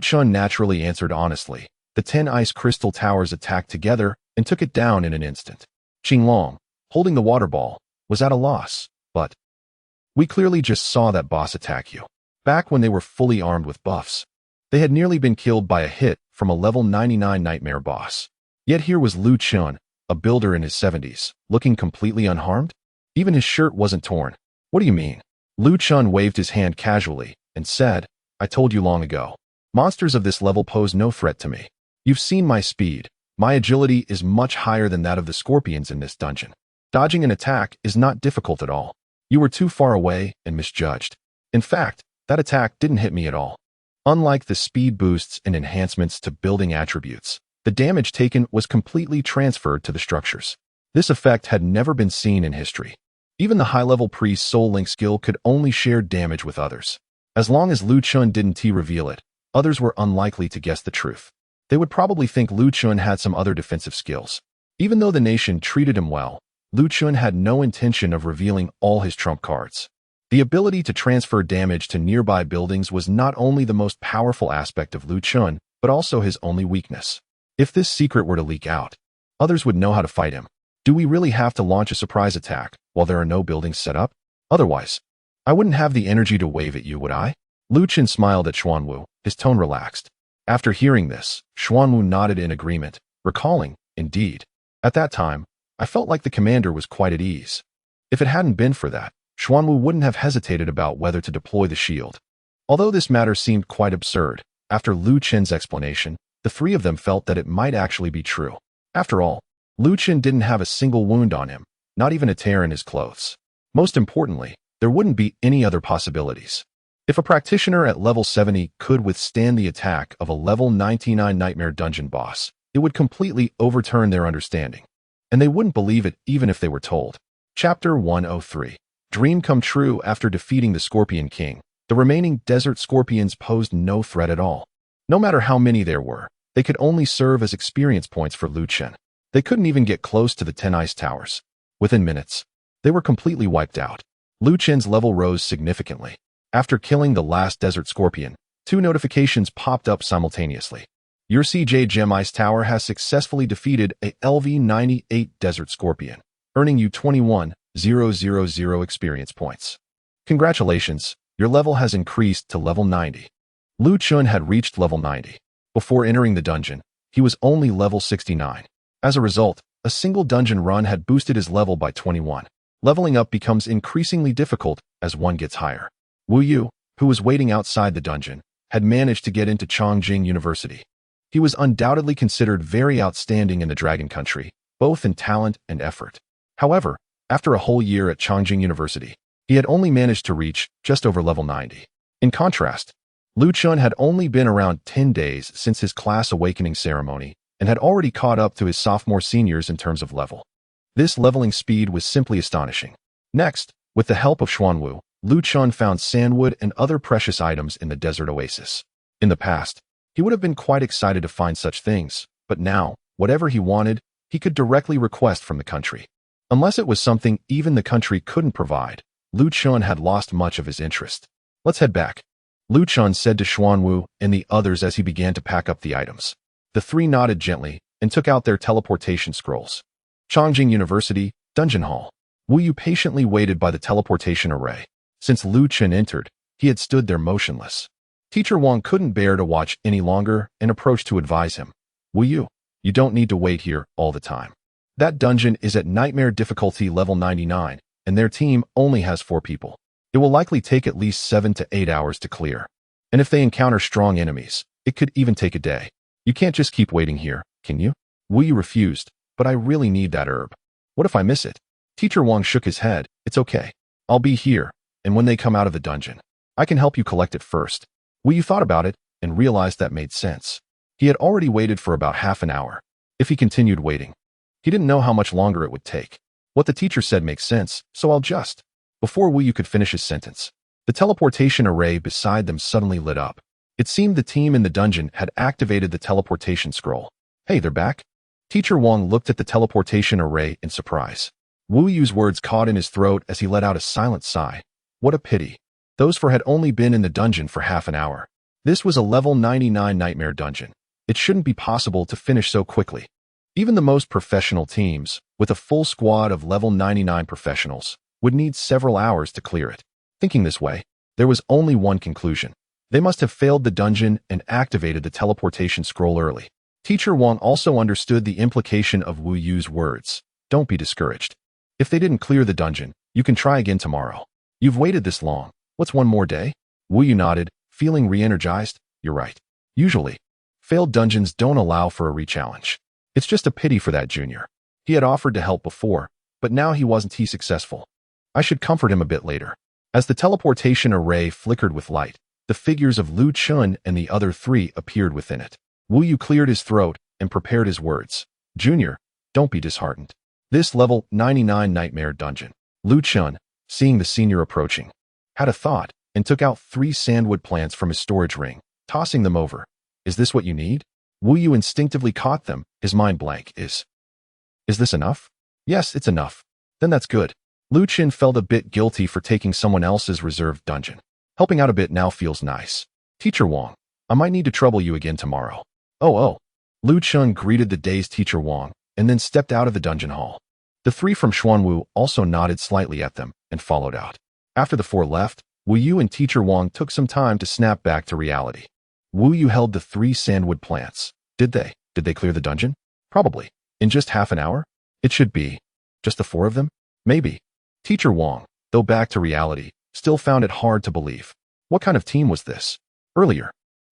Chun naturally answered honestly. The 10 ice crystal towers attacked together and took it down in an instant. Qinglong, holding the water ball, was at a loss, but we clearly just saw that boss attack you. Back when they were fully armed with buffs, they had nearly been killed by a hit from a level 99 nightmare boss. Yet here was Chun, a builder in his 70s, looking completely unharmed? Even his shirt wasn't torn. What do you mean? Chun waved his hand casually and said, I told you long ago. Monsters of this level pose no threat to me. You've seen my speed. My agility is much higher than that of the scorpions in this dungeon. Dodging an attack is not difficult at all. You were too far away and misjudged. In fact, that attack didn't hit me at all. Unlike the speed boosts and enhancements to building attributes, the damage taken was completely transferred to the structures. This effect had never been seen in history. Even the high-level priest's soul link skill could only share damage with others. As long as Lu Chun didn't reveal it, others were unlikely to guess the truth. They would probably think Lu Chun had some other defensive skills. Even though the nation treated him well, Lu Chun had no intention of revealing all his trump cards. The ability to transfer damage to nearby buildings was not only the most powerful aspect of Lu Chun, but also his only weakness. If this secret were to leak out, others would know how to fight him. Do we really have to launch a surprise attack while there are no buildings set up? Otherwise, I wouldn't have the energy to wave at you, would I? Lu Chun smiled at Xuanwu, his tone relaxed. After hearing this, Xuanwu nodded in agreement, recalling, indeed. At that time, I felt like the commander was quite at ease. If it hadn't been for that, Xuanwu wouldn't have hesitated about whether to deploy the shield. Although this matter seemed quite absurd, after Lu Chen's explanation, the three of them felt that it might actually be true. After all, Lu Chen didn't have a single wound on him, not even a tear in his clothes. Most importantly, there wouldn't be any other possibilities. If a practitioner at level 70 could withstand the attack of a level 99 Nightmare Dungeon boss, it would completely overturn their understanding. And they wouldn't believe it even if they were told. Chapter 103. Dream come true. After defeating the Scorpion King, the remaining desert scorpions posed no threat at all. No matter how many there were, they could only serve as experience points for Lu Chen. They couldn't even get close to the 10 ice towers. Within minutes, they were completely wiped out. Lu Chen's level rose significantly. After killing the last desert scorpion, 2 notifications popped up simultaneously. Your CJ Gem Ice Tower has successfully defeated a LV-98 desert scorpion, earning you 21,000 experience points. Congratulations, your level has increased to level 90. Lu Chun had reached level 90. Before entering the dungeon, he was only level 69. As a result, a single dungeon run had boosted his level by 21. Leveling up becomes increasingly difficult as one gets higher. Wu Yu, who was waiting outside the dungeon, had managed to get into Chongqing University. He was undoubtedly considered very outstanding in the Dragon Country, both in talent and effort. However, after a whole year at Chongqing University, he had only managed to reach just over level 90. In contrast, Lu Chun had only been around 10 days since his class awakening ceremony and had already caught up to his sophomore seniors in terms of level. This leveling speed was simply astonishing. Next, with the help of Xuanwu, Lu Chun found sandwood and other precious items in the desert oasis. In the past, he would have been quite excited to find such things, but now, whatever he wanted, he could directly request from the country. Unless it was something even the country couldn't provide, Lu Chun had lost much of his interest. Let's head back, Lu Chun said to Xuanwu and the others as he began to pack up the items. The three nodded gently and took out their teleportation scrolls. Chongqing University, Dungeon Hall. Wu Yu patiently waited by the teleportation array. Since Lu Chun entered, he had stood there motionless. Teacher Wang couldn't bear to watch any longer and approached to advise him. Wu Yu, you don't need to wait here all the time. That dungeon is at Nightmare difficulty level 99, and their team only has 4 people. It will likely take at least 7 to 8 hours to clear. And if they encounter strong enemies, it could even take a day. You can't just keep waiting here, can you? Wu Yu refused, but I really need that herb. What if I miss it? Teacher Wang shook his head. It's okay. I'll be here, and when they come out of the dungeon, I can help you collect it first. Wu Yu thought about it and realized that made sense. He had already waited for about half an hour. If he continued waiting, he didn't know how much longer it would take. What the teacher said makes sense, so I'll just. Before Wu Yu could finish his sentence, the teleportation array beside them suddenly lit up. It seemed the team in the dungeon had activated the teleportation scroll. Hey, they're back? Teacher Wang looked at the teleportation array in surprise. Wu Yu's words caught in his throat as he let out a silent sigh. What a pity. Those 4 had only been in the dungeon for half an hour. This was a level 99 Nightmare dungeon. It shouldn't be possible to finish so quickly. Even the most professional teams, with a full squad of level 99 professionals, would need several hours to clear it. Thinking this way, there was only one conclusion. They must have failed the dungeon and activated the teleportation scroll early. Teacher Wang also understood the implication of Wu Yu's words. Don't be discouraged. If they didn't clear the dungeon, you can try again tomorrow. You've waited this long. What's one more day? Wu Yu nodded, feeling re-energized. You're right. Usually, failed dungeons don't allow for a re-challenge. It's just a pity for that junior. He had offered to help before, but now he wasn't successful. I should comfort him a bit later. As the teleportation array flickered with light, the figures of Lu Chun and the other 3 appeared within it. Wu Yu cleared his throat and prepared his words. Junior, don't be disheartened. This level 99 Nightmare dungeon Lu Chun, seeing the senior approaching, had a thought and took out 3 sandwood plants from his storage ring, tossing them over. Is this what you need? Wu Yu instinctively caught them, his mind blank. Is this enough? Yes, it's enough. Then that's good. Lu Chun felt a bit guilty for taking someone else's reserved dungeon. Helping out a bit now feels nice. Teacher Wang, I might need to trouble you again tomorrow. Oh. Lu Chun greeted the dazed Teacher Wang and then stepped out of the dungeon hall. The 3 from Xuanwu also nodded slightly at them and followed out. After the 4 left, Wu Yu and Teacher Wang took some time to snap back to reality. Wu Yu held the 3 sandwood plants. Did they clear the dungeon? Probably. In just half an hour? It should be. Just the 4 of them? Maybe. Teacher Wang, though back to reality, still found it hard to believe. What kind of team was this? Earlier,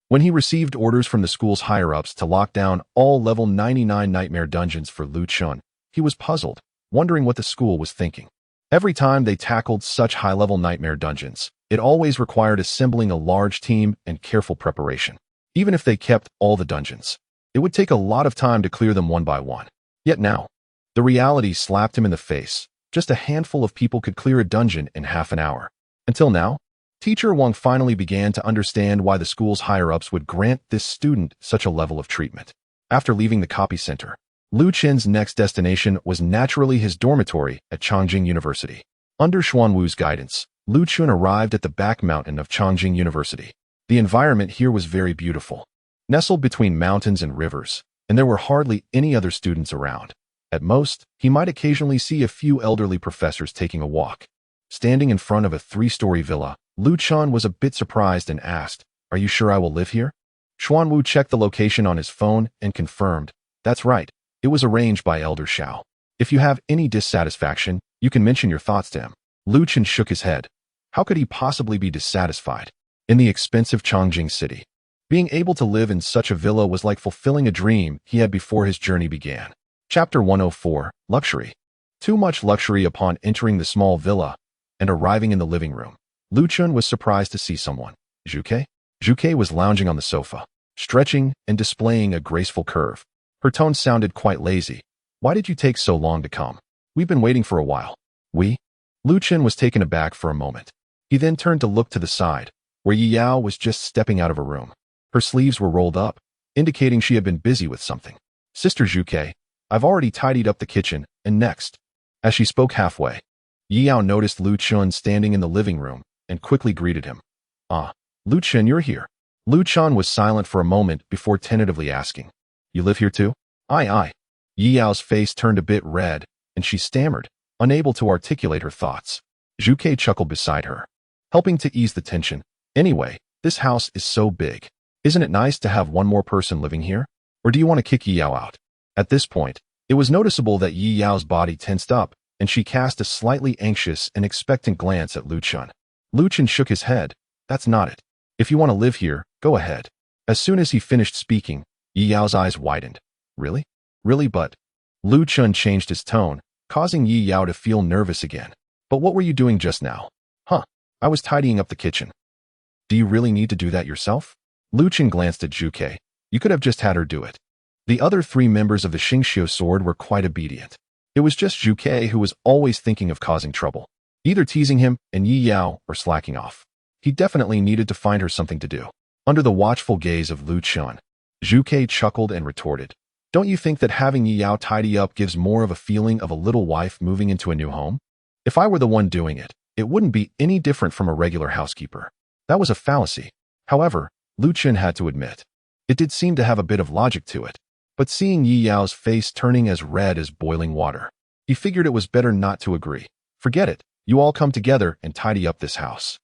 when he received orders from the school's higher-ups to lock down all level 99 nightmare dungeons for Lu Chun, he was puzzled, wondering what the school was thinking. Every time they tackled such high-level nightmare dungeons, it always required assembling a large team and careful preparation. Even if they kept all the dungeons, it would take a lot of time to clear them one by one. Yet now, the reality slapped him in the face. Just a handful of people could clear a dungeon in half an hour. Until now, Teacher Wang finally began to understand why the school's higher-ups would grant this student such a level of treatment. After leaving the copy center, Lu Chun's next destination was naturally his dormitory at Chongqing University. Under Xuanwu's guidance, Lu Chun arrived at the back mountain of Chongqing University. The environment here was very beautiful, nestled between mountains and rivers, and there were hardly any other students around. At most, he might occasionally see a few elderly professors taking a walk. Standing in front of a 3-story villa, Lu Chun was a bit surprised and asked, "Are you sure I will live here?" Xuanwu checked the location on his phone and confirmed, "That's right. It was arranged by Elder Xiao. If you have any dissatisfaction, you can mention your thoughts to him." Lu Chun shook his head. How could he possibly be dissatisfied? In the expensive Chongqing city, being able to live in such a villa was like fulfilling a dream he had before his journey began. Chapter 104, Luxury. Too much luxury. Upon entering the small villa and arriving in the living room, Lu Chun was surprised to see someone. Zhuke? Zhuke was lounging on the sofa, stretching and displaying a graceful curve. Her tone sounded quite lazy. "Why did you take so long to come? We've been waiting for a while." "We?" Lu Chun was taken aback for a moment. He then turned to look to the side, where Yi Yao was just stepping out of a room. Her sleeves were rolled up, indicating she had been busy with something. "Sister Zhuke, I've already tidied up the kitchen, and next." As she spoke halfway, Yi Yao noticed Lu Chun standing in the living room and quickly greeted him. "Ah, Lu Chun, you're here." Lu Chun was silent for a moment before tentatively asking, "You live here too?" Aye. Yi Yao's face turned a bit red, and she stammered, unable to articulate her thoughts. Zhuke chuckled beside her, helping to ease the tension. "Anyway, this house is so big. Isn't it nice to have one more person living here? Or do you want to kick Yi Yao out?" At this point, it was noticeable that Yi Yao's body tensed up, and she cast a slightly anxious and expectant glance at Lu Chun. Lu Chun shook his head. "That's not it. If you want to live here, go ahead." As soon as he finished speaking, Yi Yao's eyes widened. Really? But Lu Chun changed his tone, causing Yi Yao to feel nervous again. "But what were you doing just now?" "Huh, I was tidying up the kitchen." "Do you really need to do that yourself?" Lu Chun glanced at Zhuke. "You could have just had her do it." The other 3 members of the Xingqiu sword were quite obedient. It was just Zhuke who was always thinking of causing trouble, either teasing him and Yi Yao or slacking off. He definitely needed to find her something to do. Under the watchful gaze of Lu Chun, Zhuke chuckled and retorted, "Don't you think that having Yi Yao tidy up gives more of a feeling of a little wife moving into a new home? If I were the one doing it, it wouldn't be any different from a regular housekeeper." That was a fallacy. However, Lu Chun had to admit, it did seem to have a bit of logic to it. But seeing Yi Yao's face turning as red as boiling water, he figured it was better not to agree. "Forget it. You all come together and tidy up this house."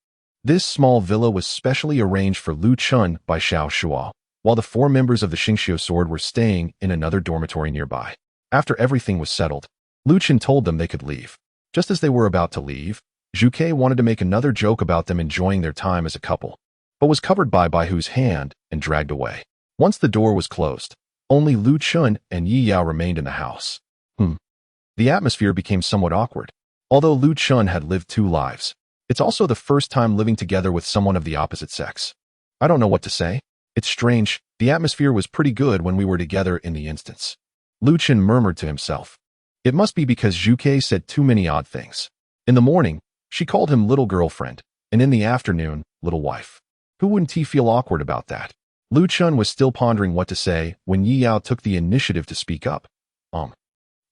This small villa was specially arranged for Lu Chun by Xiao Shuo, while the 4 members of the Xingqiu sword were staying in another dormitory nearby. After everything was settled, Lu Chun told them they could leave. Just as they were about to leave, Zhuke wanted to make another joke about them enjoying their time as a couple, but was covered by Baihu's hand and dragged away. Once the door was closed, only Lu Chun and Yi Yao remained in the house. The atmosphere became somewhat awkward. Although Lu Chun had lived 2 lives, it's also the first time living together with someone of the opposite sex. "I don't know what to say. It's strange. The atmosphere was pretty good when we were together in the instance." Lu Chun murmured to himself. It must be because Zhuke said too many odd things. In the morning, she called him little girlfriend, and in the afternoon, little wife. Who wouldn't he feel awkward about that? Lu Chun was still pondering what to say when Yi Yao took the initiative to speak up.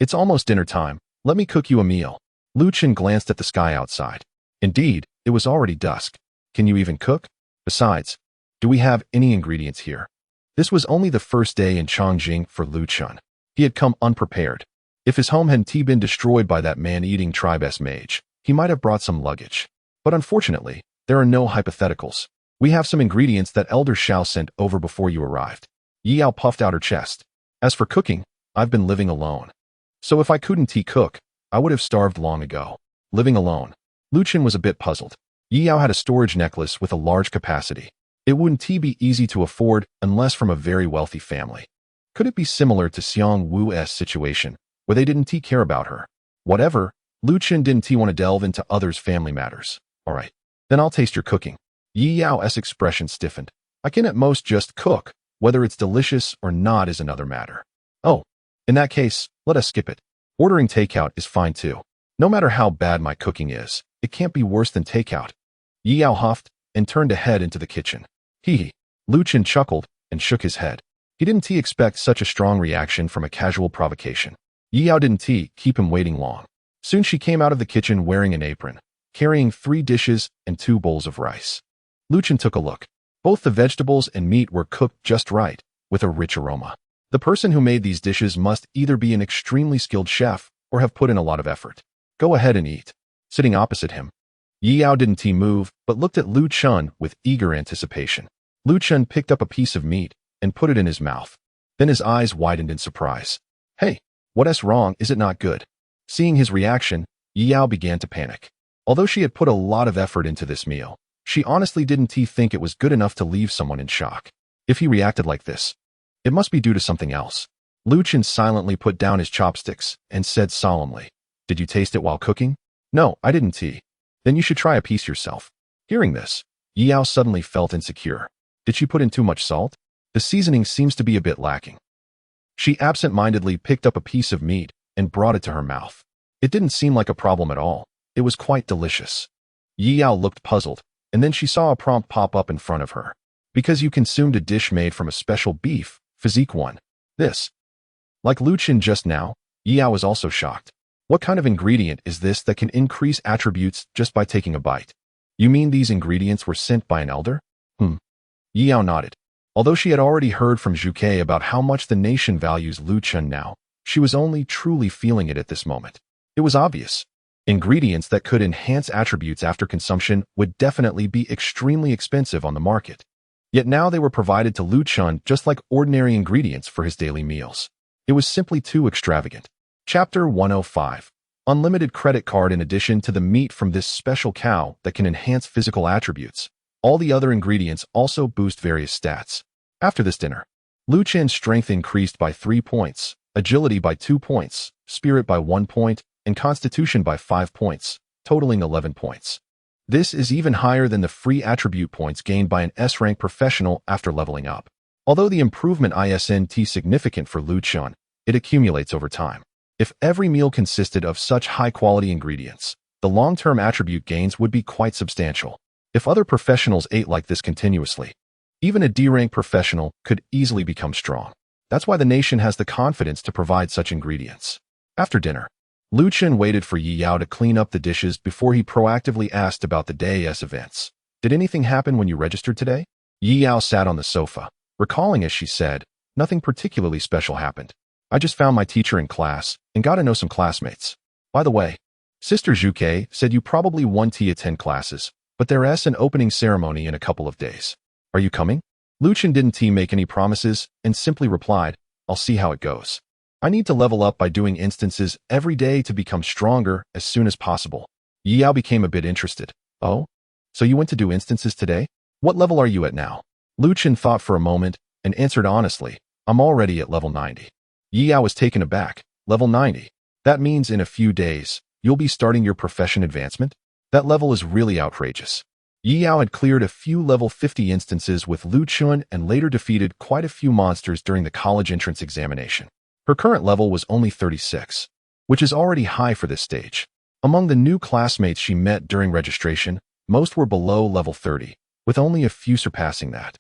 It's almost dinner time. Let me cook you a meal. Lu Chun glanced at the sky outside. Indeed, it was already dusk. Can you even cook? Besides, do we have any ingredients here? This was only the first day in Chongqing for Lu Chun. He had come unprepared. If his home hadn't been destroyed by that man-eating tribe-S mage, he might have brought some luggage. But unfortunately, there are no hypotheticals. We have some ingredients that Elder Xiao sent over before you arrived. Yi Yao puffed out her chest. As for cooking, I've been living alone. So if I couldn't cook, I would have starved long ago. Living alone. Lu Chun was a bit puzzled. Yi Yao had a storage necklace with a large capacity. It wouldn't be easy to afford unless from a very wealthy family. Could it be similar to Xiang Wu's situation, where they didn't care about her? Whatever, Lu Chun didn't want to delve into others' family matters. All right, then I'll taste your cooking. Yi Yao's expression stiffened. I can at most just cook. Whether it's delicious or not is another matter. Oh, in that case, let us skip it. Ordering takeout is fine too. No matter how bad my cooking is, it can't be worse than takeout. Yi Yao huffed and turned to head into the kitchen. Hee. Lu Chun chuckled and shook his head. He didn't expect such a strong reaction from a casual provocation. Yi Yao didn't keep him waiting long. Soon she came out of the kitchen wearing an apron, carrying 3 dishes and 2 bowls of rice. Lu Chun took a look. Both the vegetables and meat were cooked just right, with a rich aroma. The person who made these dishes must either be an extremely skilled chef or have put in a lot of effort. Go ahead and eat. Sitting opposite him, Yi Yao didn't move, but looked at Lu Chun with eager anticipation. Lu Chun picked up a piece of meat and put it in his mouth. Then his eyes widened in surprise. Hey, what's wrong? Is it not good? Seeing his reaction, Yi Yao began to panic. Although she had put a lot of effort into this meal, she honestly didn't think it was good enough to leave someone in shock. If he reacted like this, it must be due to something else. Lu Chun silently put down his chopsticks and said solemnly, Did you taste it while cooking? No, I didn't. Then you should try a piece yourself. Hearing this, Yi Yao suddenly felt insecure. Did she put in too much salt? The seasoning seems to be a bit lacking. She absent-mindedly picked up a piece of meat and brought it to her mouth. It didn't seem like a problem at all. It was quite delicious. Yi Yao looked puzzled, and then she saw a prompt pop up in front of her. Because you consumed a dish made from a special beef, Physique 1. This. Like Lu Chun just now, Yi Yao was also shocked. What kind of ingredient is this that can increase attributes just by taking a bite? You mean these ingredients were sent by an elder? Yi Yao nodded. Although she had already heard from Zhuke about how much the nation values Lu Chun now, she was only truly feeling it at this moment. It was obvious. Ingredients that could enhance attributes after consumption would definitely be extremely expensive on the market. Yet now they were provided to Lu Chun just like ordinary ingredients for his daily meals. It was simply too extravagant. Chapter 105. Unlimited credit card. In addition to the meat from this special cow that can enhance physical attributes, all the other ingredients also boost various stats. After this dinner, Lu Chun's strength increased by 3 points, agility by 2 points, spirit by 1 point, and constitution by 5 points, totaling 11 points. This is even higher than the free attribute points gained by an S-rank professional after leveling up. Although the improvement isn't significant for Lu Chun, it accumulates over time. If every meal consisted of such high-quality ingredients, the long-term attribute gains would be quite substantial. If other professionals ate like this continuously, even a D-rank professional could easily become strong. That's why the nation has the confidence to provide such ingredients. After dinner, Lu Chun waited for Yi Yao to clean up the dishes before he proactively asked about the day's events. Did anything happen when you registered today? Yi Yao sat on the sofa, recalling as she said, Nothing particularly special happened. I just found my teacher in class and got to know some classmates. By the way, Sister Zhuke said you probably want to attend classes, but there's an opening ceremony in a couple of days. Are you coming? Lu Chun didn't make any promises and simply replied, I'll see how it goes. I need to level up by doing instances every day to become stronger as soon as possible. Yi Yao became a bit interested. Oh? So you went to do instances today? What level are you at now? Lu Chun thought for a moment and answered honestly, I'm already at level 90. Yi Yao was taken aback. Level 90? That means in a few days, you'll be starting your profession advancement? That level is really outrageous. Yi Yao had cleared a few level 50 instances with Lu Chun and later defeated quite a few monsters during the college entrance examination. Her current level was only 36, which is already high for this stage. Among the new classmates she met during registration, most were below level 30, with only a few surpassing that.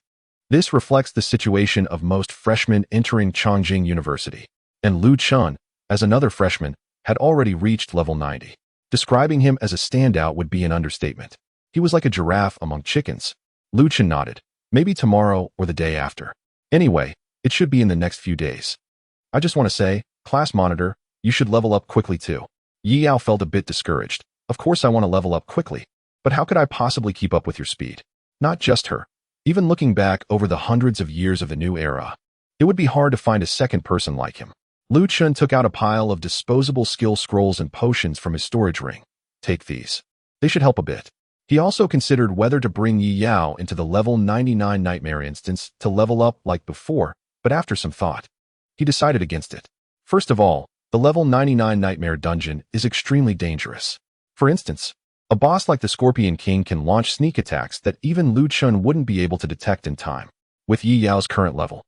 This reflects the situation of most freshmen entering Chongqing University, and Lu Chun, as another freshman, had already reached level 90. Describing him as a standout would be an understatement. He was like a giraffe among chickens. Lu Chun nodded. Maybe tomorrow or the day after. Anyway, it should be in the next few days. I just want to say, class monitor, you should level up quickly too. Yi Yao felt a bit discouraged. Of course I want to level up quickly, but how could I possibly keep up with your speed? Not just her. Even looking back over the hundreds of years of the new era, it would be hard to find a second person like him. Lu Chun took out a pile of disposable skill scrolls and potions from his storage ring. Take these. They should help a bit. He also considered whether to bring Yi Yao into the level 99 Nightmare instance to level up like before, but after some thought, he decided against it. First of all, the level 99 Nightmare dungeon is extremely dangerous. For instance, a boss like the Scorpion King can launch sneak attacks that even Lu Chun wouldn't be able to detect in time. With Yi Yao's current level,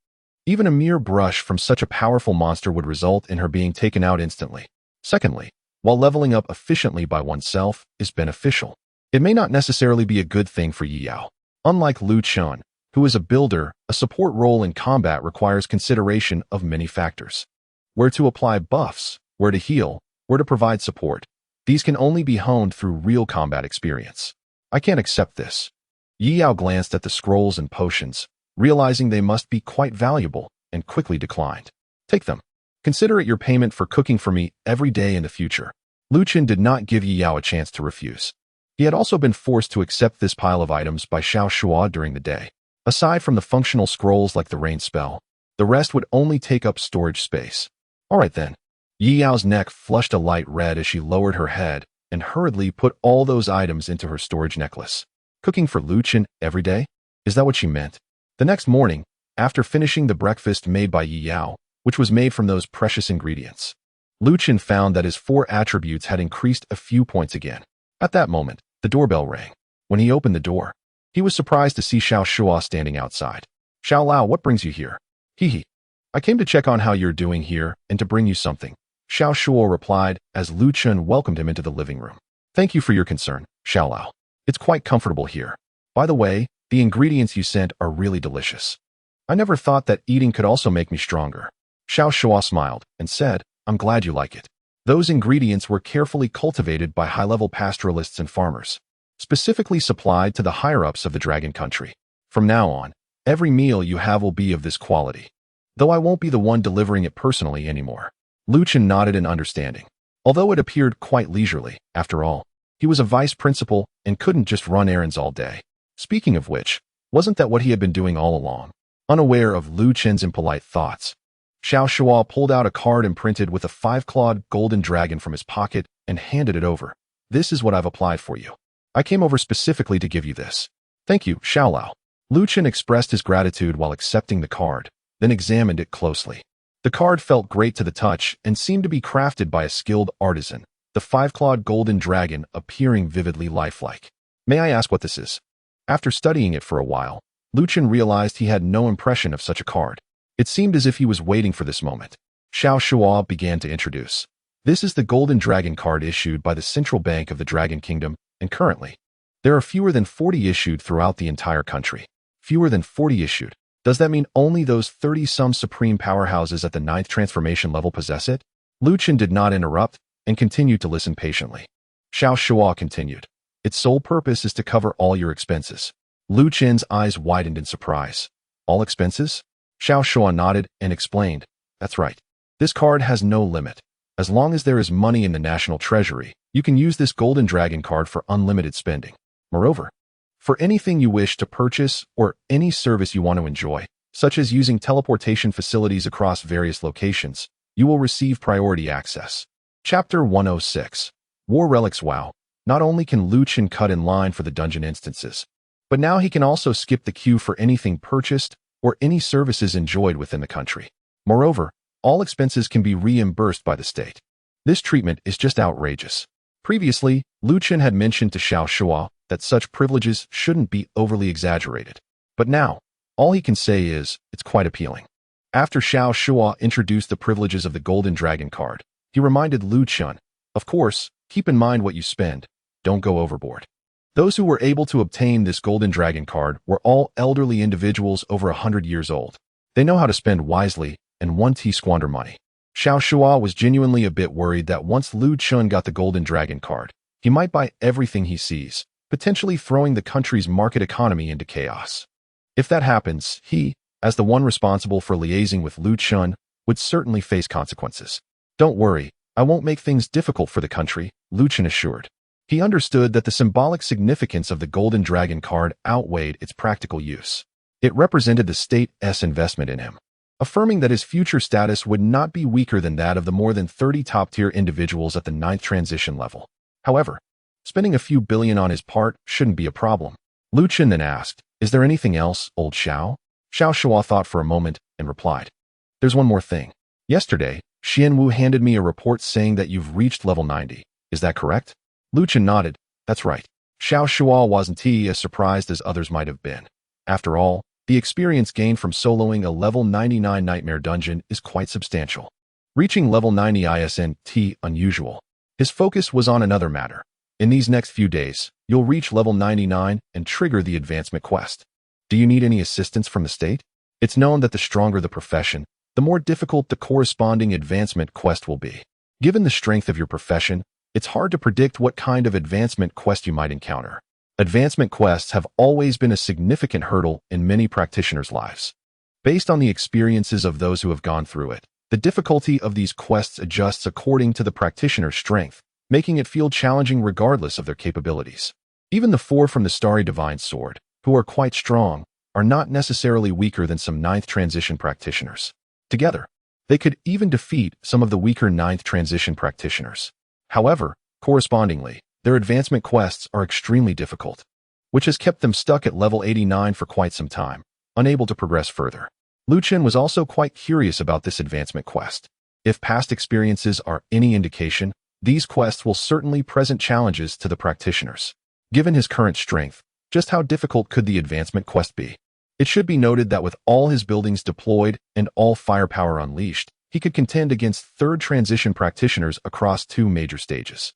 even a mere brush from such a powerful monster would result in her being taken out instantly. Secondly, while leveling up efficiently by oneself is beneficial, it may not necessarily be a good thing for Yi Yao. Unlike Lu Chun, who is a builder, a support role in combat requires consideration of many factors. Where to apply buffs, where to heal, where to provide support. These can only be honed through real combat experience. I can't accept this. Yi Yao glanced at the scrolls and potions, realizing they must be quite valuable, and quickly declined. Take them. Consider it your payment for cooking for me every day in the future. Lu Chun did not give Yi Yao a chance to refuse. He had also been forced to accept this pile of items by Xiao Shua during the day. Aside from the functional scrolls like the rain spell, the rest would only take up storage space. Alright then. Yi Yao's neck flushed a light red as she lowered her head and hurriedly put all those items into her storage necklace. Cooking for Lu Chun every day? Is that what she meant? The next morning, after finishing the breakfast made by Yi Yao, which was made from those precious ingredients, Lu Chun found that his 4 attributes had increased a few points again. At that moment, the doorbell rang. When he opened the door, he was surprised to see Xiao Shua standing outside. Xiao Lao, what brings you here? Hee. I came to check on how you're doing here and to bring you something, Xiao Shua replied as Lu Chun welcomed him into the living room. Thank you for your concern, Xiao Lao. It's quite comfortable here. By the way, the ingredients you sent are really delicious. I never thought that eating could also make me stronger. Xiao Shua smiled and said, I'm glad you like it. Those ingredients were carefully cultivated by high-level pastoralists and farmers, specifically supplied to the higher-ups of the Dragon Country. From now on, every meal you have will be of this quality, though I won't be the one delivering it personally anymore. Lu Chun nodded in understanding. Although it appeared quite leisurely, after all, he was a vice principal and couldn't just run errands all day. Speaking of which, wasn't that what he had been doing all along? Unaware of Lu Chun's impolite thoughts, Xiao Shua pulled out a card imprinted with a 5-clawed golden dragon from his pocket and handed it over. This is what I've applied for you. I came over specifically to give you this. Thank you, Xiao Lao. Lu Chun expressed his gratitude while accepting the card, then examined it closely. The card felt great to the touch and seemed to be crafted by a skilled artisan, the 5-clawed golden dragon appearing vividly lifelike. May I ask what this is? After studying it for a while, Lu Chun realized he had no impression of such a card. It seemed as if he was waiting for this moment. Xiao Shua began to introduce. This is the Golden Dragon card issued by the Central Bank of the Dragon Kingdom, and currently, there are fewer than 40 issued throughout the entire country. Fewer than 40 issued. Does that mean only those 30-some supreme powerhouses at the 9th transformation level possess it? Lu Chun did not interrupt and continued to listen patiently. Xiao Shua continued. Its sole purpose is to cover all your expenses. Lu Chun's eyes widened in surprise. All expenses? Xiao Shua nodded and explained. That's right. This card has no limit. As long as there is money in the national treasury, you can use this Golden Dragon card for unlimited spending. Moreover, for anything you wish to purchase or any service you want to enjoy, such as using teleportation facilities across various locations, you will receive priority access. Chapter 106. War Relics. Wow. Not only can Lu Chun cut in line for the dungeon instances, but now he can also skip the queue for anything purchased or any services enjoyed within the country. Moreover, all expenses can be reimbursed by the state. This treatment is just outrageous. Previously, Lu Chun had mentioned to Xiao Shua that such privileges shouldn't be overly exaggerated. But now, all he can say is, it's quite appealing. After Xiao Shua introduced the privileges of the Golden Dragon card, he reminded Lu Chun, of course, Keep in mind what you spend. Don't go overboard. Those who were able to obtain this golden dragon card were all elderly individuals over 100 years old. They know how to spend wisely and won't squander money. Xiao Shua was genuinely a bit worried that once Lu Chun got the golden dragon card, he might buy everything he sees, potentially throwing the country's market economy into chaos. If that happens, he, as the one responsible for liaising with Lu Chun, would certainly face consequences. Don't worry, I won't make things difficult for the country, Lu Chun assured. He understood that the symbolic significance of the golden dragon card outweighed its practical use. It represented the state's investment in him, affirming that his future status would not be weaker than that of the more than 30 top-tier individuals at the 9th transition level. However, spending a few billion on his part shouldn't be a problem. Lu Chun then asked, "Is there anything else, old Xiao?" Xiao Shua thought for a moment and replied, "There's one more thing. Yesterday, Xian Wu handed me a report saying that you've reached level 90. Is that correct?" Lu Chun nodded. "That's right." Xiao Shua wasn't as surprised as others might have been. After all, the experience gained from soloing a level 99 nightmare dungeon is quite substantial. Reaching level 90 isn't unusual. His focus was on another matter. In these next few days, you'll reach level 99 and trigger the advancement quest. Do you need any assistance from the state? It's known that the stronger the profession, the more difficult the corresponding advancement quest will be. Given the strength of your profession, it's hard to predict what kind of advancement quest you might encounter. Advancement quests have always been a significant hurdle in many practitioners' lives. Based on the experiences of those who have gone through it, the difficulty of these quests adjusts according to the practitioner's strength, making it feel challenging regardless of their capabilities. Even the 4 from the Starry Divine Sword, who are quite strong, are not necessarily weaker than some 9th transition practitioners. Together, they could even defeat some of the weaker 9th transition practitioners. However, correspondingly, their advancement quests are extremely difficult, which has kept them stuck at level 89 for quite some time, unable to progress further. Lu Chun was also quite curious about this advancement quest. If past experiences are any indication, these quests will certainly present challenges to the practitioners. Given his current strength, just how difficult could the advancement quest be? It should be noted that with all his buildings deployed and all firepower unleashed, he could contend against 3rd transition practitioners across 2 major stages.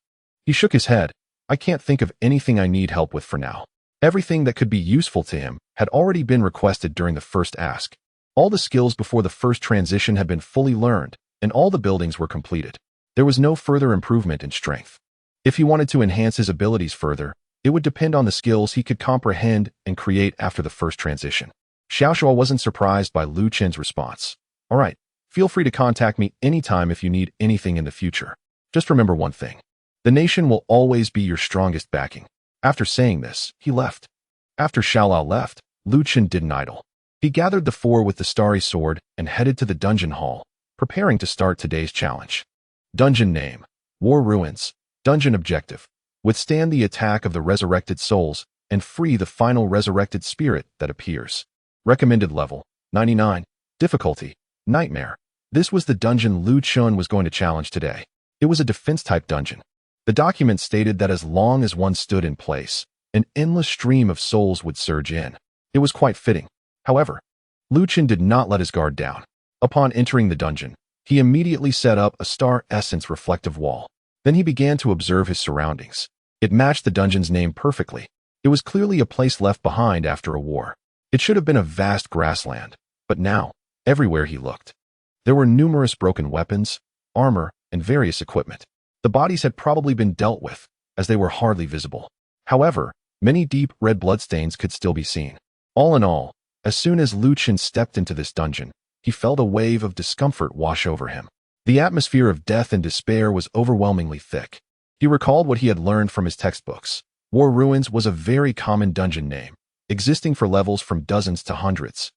He shook his head. "I can't think of anything I need help with for now." Everything that could be useful to him had already been requested during the first ask. All the skills before the first transition had been fully learned, and all the buildings were completed. There was no further improvement in strength. If he wanted to enhance his abilities further, it would depend on the skills he could comprehend and create after the first transition. Xiao Shua wasn't surprised by Lu Chun's response. "All right, feel free to contact me anytime if you need anything in the future. Just remember one thing. The nation will always be your strongest backing." After saying this, he left. After Xiaolao left, Lu Chun didn't idle. He gathered the 4 with the starry sword and headed to the dungeon hall, preparing to start today's challenge. Dungeon name: War Ruins. Dungeon objective: withstand the attack of the resurrected souls and free the final resurrected spirit that appears. Recommended level: 99. Difficulty: Nightmare. This was the dungeon Lu Chun was going to challenge today. It was a defense-type dungeon. The document stated that as long as one stood in place, an endless stream of souls would surge in. It was quite fitting. However, Lu Chun did not let his guard down. Upon entering the dungeon, he immediately set up a star essence reflective wall. Then he began to observe his surroundings. It matched the dungeon's name perfectly. It was clearly a place left behind after a war. It should have been a vast grassland, but now, everywhere he looked, there were numerous broken weapons, armor, and various equipment. The bodies had probably been dealt with, as they were hardly visible. However, many deep red bloodstains could still be seen. All in all, as soon as Lu Chun stepped into this dungeon, he felt a wave of discomfort wash over him. The atmosphere of death and despair was overwhelmingly thick. He recalled what he had learned from his textbooks. War Ruins was a very common dungeon name, existing for levels from dozens to hundreds.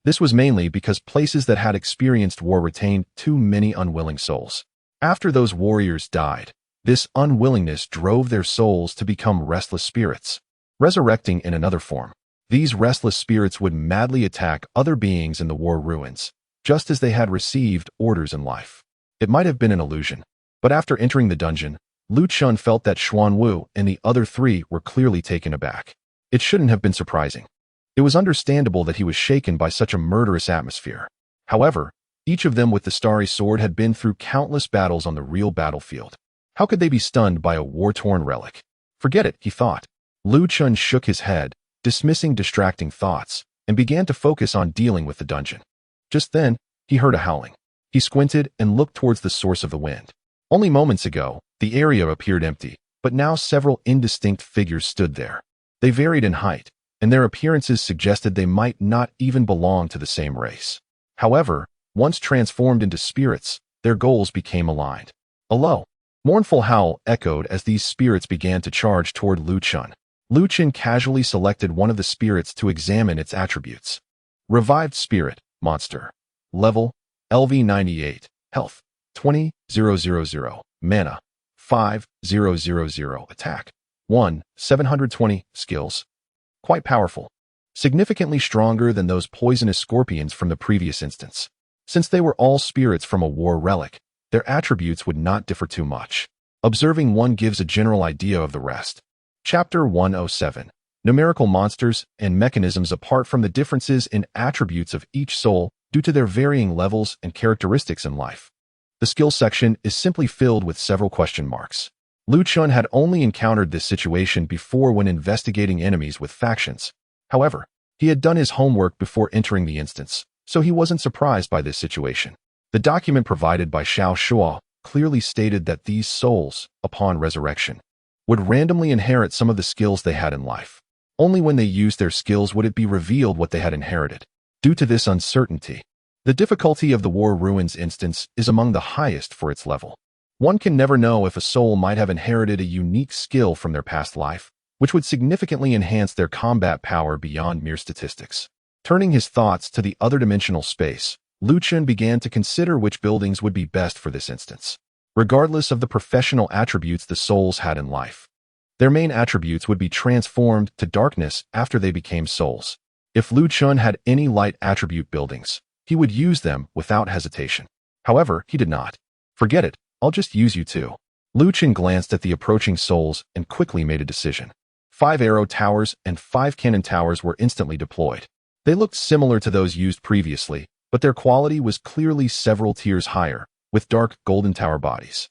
This was mainly because places that had experienced war retained too many unwilling souls. After those warriors died, this unwillingness drove their souls to become restless spirits, resurrecting in another form. These restless spirits would madly attack other beings in the War Ruins, just as they had received orders in life. It might have been an illusion, but after entering the dungeon, Lu Chun felt that Xuan Wu and the other 3 were clearly taken aback. It shouldn't have been surprising. It was understandable that he was shaken by such a murderous atmosphere. However, each of them with the starry sword had been through countless battles on the real battlefield. How could they be stunned by a war-torn relic? Forget it, he thought. Chun shook his head, dismissing distracting thoughts, and began to focus on dealing with the dungeon. Just then, he heard a howling. He squinted and looked towards the source of the wind. Only moments ago, the area appeared empty, but now several indistinct figures stood there. They varied in height, and their appearances suggested they might not even belong to the same race. However, once transformed into spirits, their goals became aligned. A low, mournful howl echoed as these spirits began to charge toward Chun. Chun casually selected one of the spirits to examine its attributes. Revived Spirit, Monster. Level, LV98. Health, 20,000. Mana, 5,000. Attack, 1,720. Skills, quite powerful. Significantly stronger than those poisonous scorpions from the previous instance. Since they were all spirits from a war relic, their attributes would not differ too much. Observing one gives a general idea of the rest. Chapter 107. Numerical monsters and mechanisms. Apart from the differences in attributes of each soul due to their varying levels and characteristics in life, the skill section is simply filled with several question marks. Chun had only encountered this situation before when investigating enemies with factions. However, he had done his homework before entering the instance, so he wasn't surprised by this situation. The document provided by Xiao Shuo clearly stated that these souls, upon resurrection, would randomly inherit some of the skills they had in life. Only when they used their skills would it be revealed what they had inherited. Due to this uncertainty, the difficulty of the War Ruins instance is among the highest for its level. One can never know if a soul might have inherited a unique skill from their past life, which would significantly enhance their combat power beyond mere statistics. Turning his thoughts to the other dimensional space, Chun began to consider which buildings would be best for this instance. Regardless of the professional attributes the souls had in life, their main attributes would be transformed to darkness after they became souls. If Chun had any light attribute buildings, he would use them without hesitation. However, he did not. Forget it, I'll just use you too. Chun glanced at the approaching souls and quickly made a decision. 5 arrow towers and 5 cannon towers were instantly deployed. They looked similar to those used previously, but their quality was clearly several tiers higher, with dark golden tower bodies.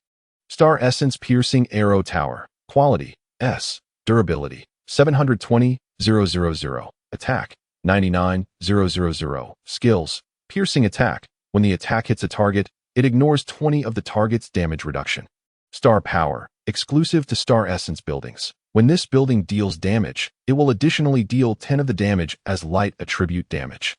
Star Essence Piercing Arrow Tower. Quality, S. Durability, 720,000. Attack, 99,000. Skills, Piercing Attack. When the attack hits a target, it ignores 20 of the target's damage reduction. Star Power, exclusive to Star Essence buildings. When this building deals damage, it will additionally deal 10 of the damage as light attribute damage.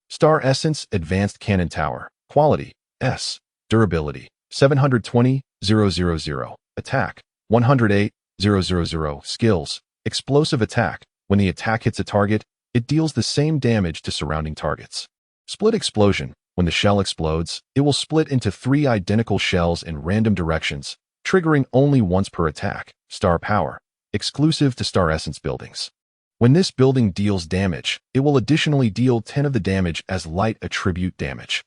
Star Essence Advanced Cannon Tower. Quality, S. Durability, 720,000. Attack, 108,000. Skills, Explosive Attack. When the attack hits a target, it deals the same damage to surrounding targets. Split Explosion. When the shell explodes, it will split into 3 identical shells in random directions, triggering only once per attack. Star Power, exclusive to Star Essence buildings. When this building deals damage, it will additionally deal 10 of the damage as light attribute damage.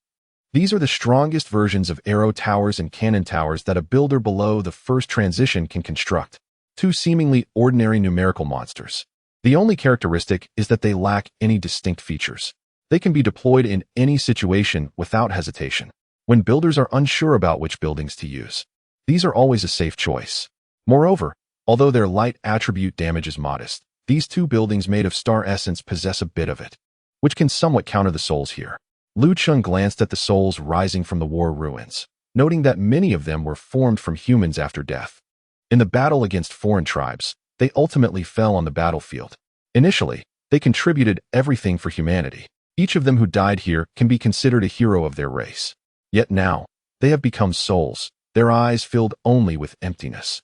These are the strongest versions of arrow towers and cannon towers that a builder below the first transition can construct. 2 seemingly ordinary numerical monsters. The only characteristic is that they lack any distinct features. They can be deployed in any situation without hesitation. When builders are unsure about which buildings to use, these are always a safe choice. Moreover, although their light attribute damage is modest, these 2 buildings made of Star Essence possess a bit of it, which can somewhat counter the souls here. Chun glanced at the souls rising from the war ruins, noting that many of them were formed from humans after death. In the battle against foreign tribes, they ultimately fell on the battlefield. Initially, they contributed everything for humanity. Each of them who died here can be considered a hero of their race. Yet now, they have become souls, their eyes filled only with emptiness.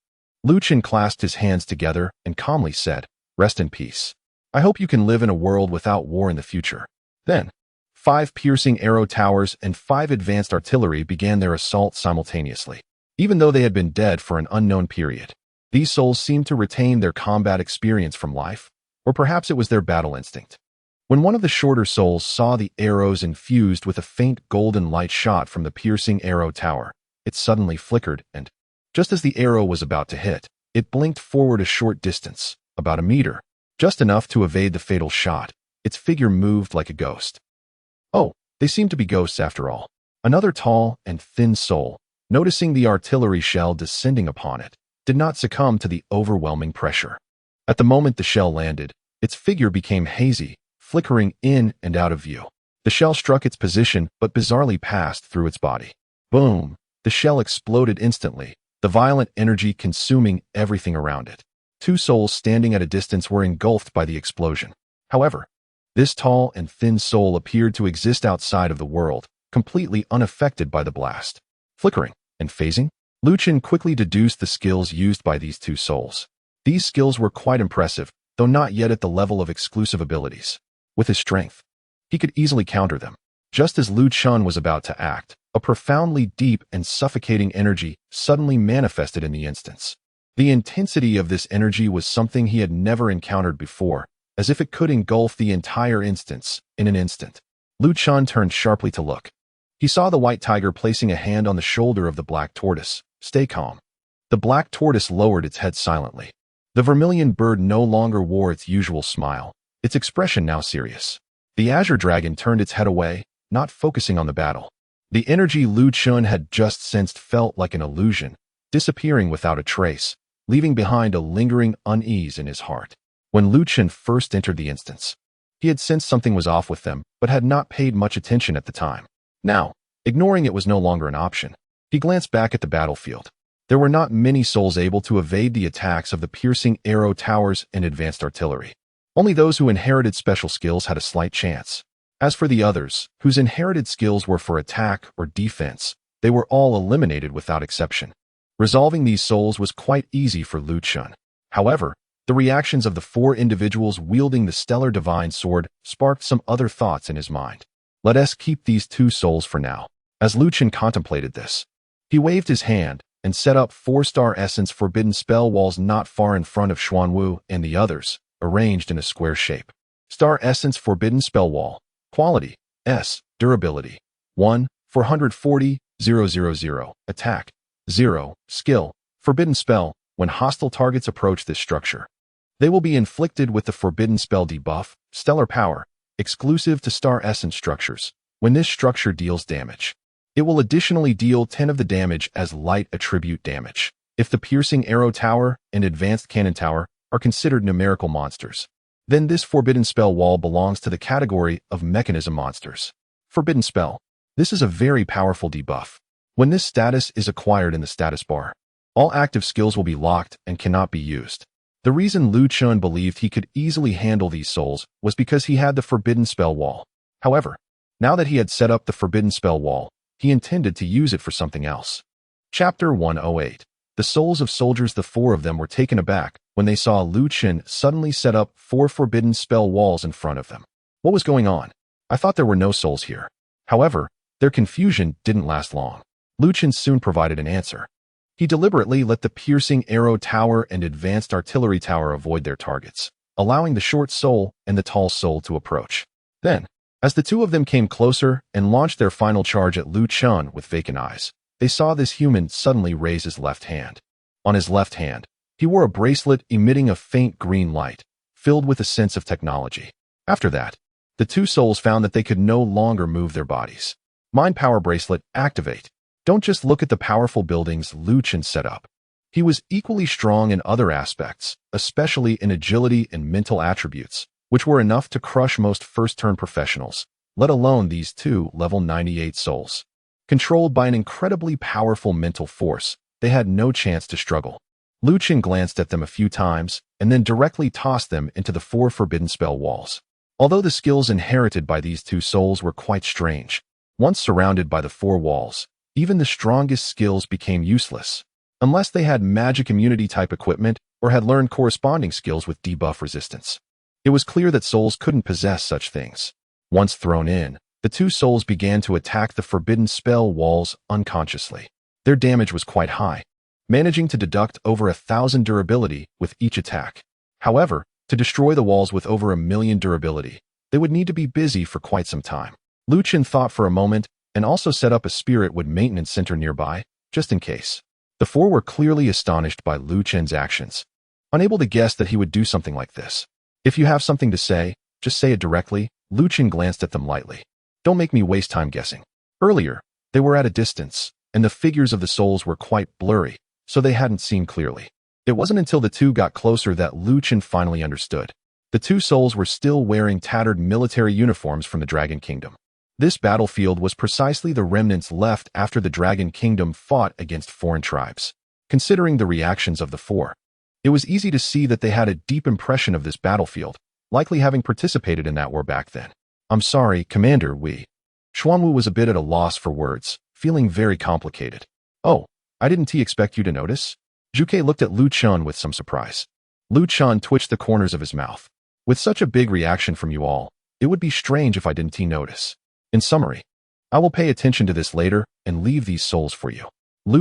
Chun clasped his hands together and calmly said, "Rest in peace. I hope you can live in a world without war in the future." Then, 5 piercing arrow towers and 5 advanced artillery began their assault simultaneously. Even though they had been dead for an unknown period, these souls seemed to retain their combat experience from life, or perhaps it was their battle instinct. When one of the shorter souls saw the arrows infused with a faint golden light shot from the piercing arrow tower, it suddenly flickered and, just as the arrow was about to hit, it blinked forward a short distance, about a meter, just enough to evade the fatal shot. Its figure moved like a ghost. Oh, they seemed to be ghosts after all. Another tall and thin soul, noticing the artillery shell descending upon it, did not succumb to the overwhelming pressure. At the moment the shell landed, its figure became hazy, flickering in and out of view. The shell struck its position but bizarrely passed through its body. Boom! The shell exploded instantly, the violent energy consuming everything around it. Two souls standing at a distance were engulfed by the explosion. However, this tall and thin soul appeared to exist outside of the world, completely unaffected by the blast. Flickering and phasing, Chun quickly deduced the skills used by these two souls. These skills were quite impressive, though not yet at the level of exclusive abilities. With his strength, he could easily counter them. Just as Chun was about to act, a profoundly deep and suffocating energy suddenly manifested in the instance. The intensity of this energy was something he had never encountered before, as if it could engulf the entire instance in an instant. Chun turned sharply to look. He saw the white tiger placing a hand on the shoulder of the black tortoise. Stay calm. The black tortoise lowered its head silently. The vermilion bird no longer wore its usual smile, its expression now serious. The azure dragon turned its head away, not focusing on the battle. The energy Chun had just sensed felt like an illusion, disappearing without a trace, leaving behind a lingering unease in his heart. When Chun first entered the instance, he had sensed something was off with them, but had not paid much attention at the time. Now, ignoring it was no longer an option. He glanced back at the battlefield. There were not many souls able to evade the attacks of the piercing arrow towers and advanced artillery. Only those who inherited special skills had a slight chance. As for the others, whose inherited skills were for attack or defense, they were all eliminated without exception. Resolving these souls was quite easy for Chun. However, the reactions of the four individuals wielding the stellar divine sword sparked some other thoughts in his mind. Let us keep these two souls for now. As Chun contemplated this, he waved his hand and set up 4-star essence forbidden spell walls not far in front of Xuanwu and the others, arranged in a square shape. Star essence forbidden spell wall. Quality S. Durability 1, 440, 000. Attack 0. Skill forbidden spell. When hostile targets approach this structure, they will be inflicted with the forbidden spell debuff, stellar power, exclusive to star essence structures. When this structure deals damage, it will additionally deal 10 of the damage as light attribute damage. If the piercing arrow tower and advanced cannon tower are considered numerical monsters, then this forbidden spell wall belongs to the category of mechanism monsters. Forbidden spell. This is a very powerful debuff. When this status is acquired in the status bar, all active skills will be locked and cannot be used. The reason Chun believed he could easily handle these souls was because he had the forbidden spell wall. However, now that he had set up the forbidden spell wall, he intended to use it for something else. Chapter 108. The souls of soldiers. The four of them were taken aback when they saw Chun suddenly set up 4 forbidden spell walls in front of them. What was going on? I thought there were no souls here. However, their confusion didn't last long. Chun soon provided an answer. He deliberately let the piercing arrow tower and advanced artillery tower avoid their targets, allowing the short soul and the tall soul to approach. Then, as the two of them came closer and launched their final charge at Chun with vacant eyes, they saw this human suddenly raise his left hand. On his left hand, he wore a bracelet emitting a faint green light, filled with a sense of technology. After that, the two souls found that they could no longer move their bodies. Mind Power Bracelet, activate. Don't just look at the powerful buildings Chun set up. He was equally strong in other aspects, especially in agility and mental attributes, which were enough to crush most first-turn professionals, let alone these two level 98 souls. Controlled by an incredibly powerful mental force, they had no chance to struggle. Chun glanced at them a few times and then directly tossed them into the 4 forbidden spell walls. Although the skills inherited by these two souls were quite strange, once surrounded by the 4 walls, even the strongest skills became useless, unless they had magic immunity type equipment or had learned corresponding skills with debuff resistance. It was clear that souls couldn't possess such things. Once thrown in, the two souls began to attack the forbidden spell walls unconsciously. Their damage was quite high, managing to deduct over 1,000 durability with each attack. However, to destroy the walls with over 1,000,000 durability, they would need to be busy for quite some time. Chun thought for a moment and also set up a spirit wood maintenance center nearby, just in case. The 4 were clearly astonished by Chun's actions, unable to guess that he would do something like this. If you have something to say, just say it directly. Chun glanced at them lightly. Don't make me waste time guessing. Earlier, they were at a distance, and the figures of the souls were quite blurry, so they hadn't seen clearly. It wasn't until the two got closer that Chun finally understood. The two souls were still wearing tattered military uniforms from the Dragon Kingdom. This battlefield was precisely the remnants left after the Dragon Kingdom fought against foreign tribes. Considering the reactions of the four, it was easy to see that they had a deep impression of this battlefield, likely having participated in that war back then. "I'm sorry, Commander, Xuanwu was a bit at a loss for words, feeling very complicated. "Oh, I didn't expect you to notice?" Zhuge looked at Chun with some surprise. Chun twitched the corners of his mouth. "With such a big reaction from you all, it would be strange if I didn't notice. In summary, I will pay attention to this later and leave these souls for you."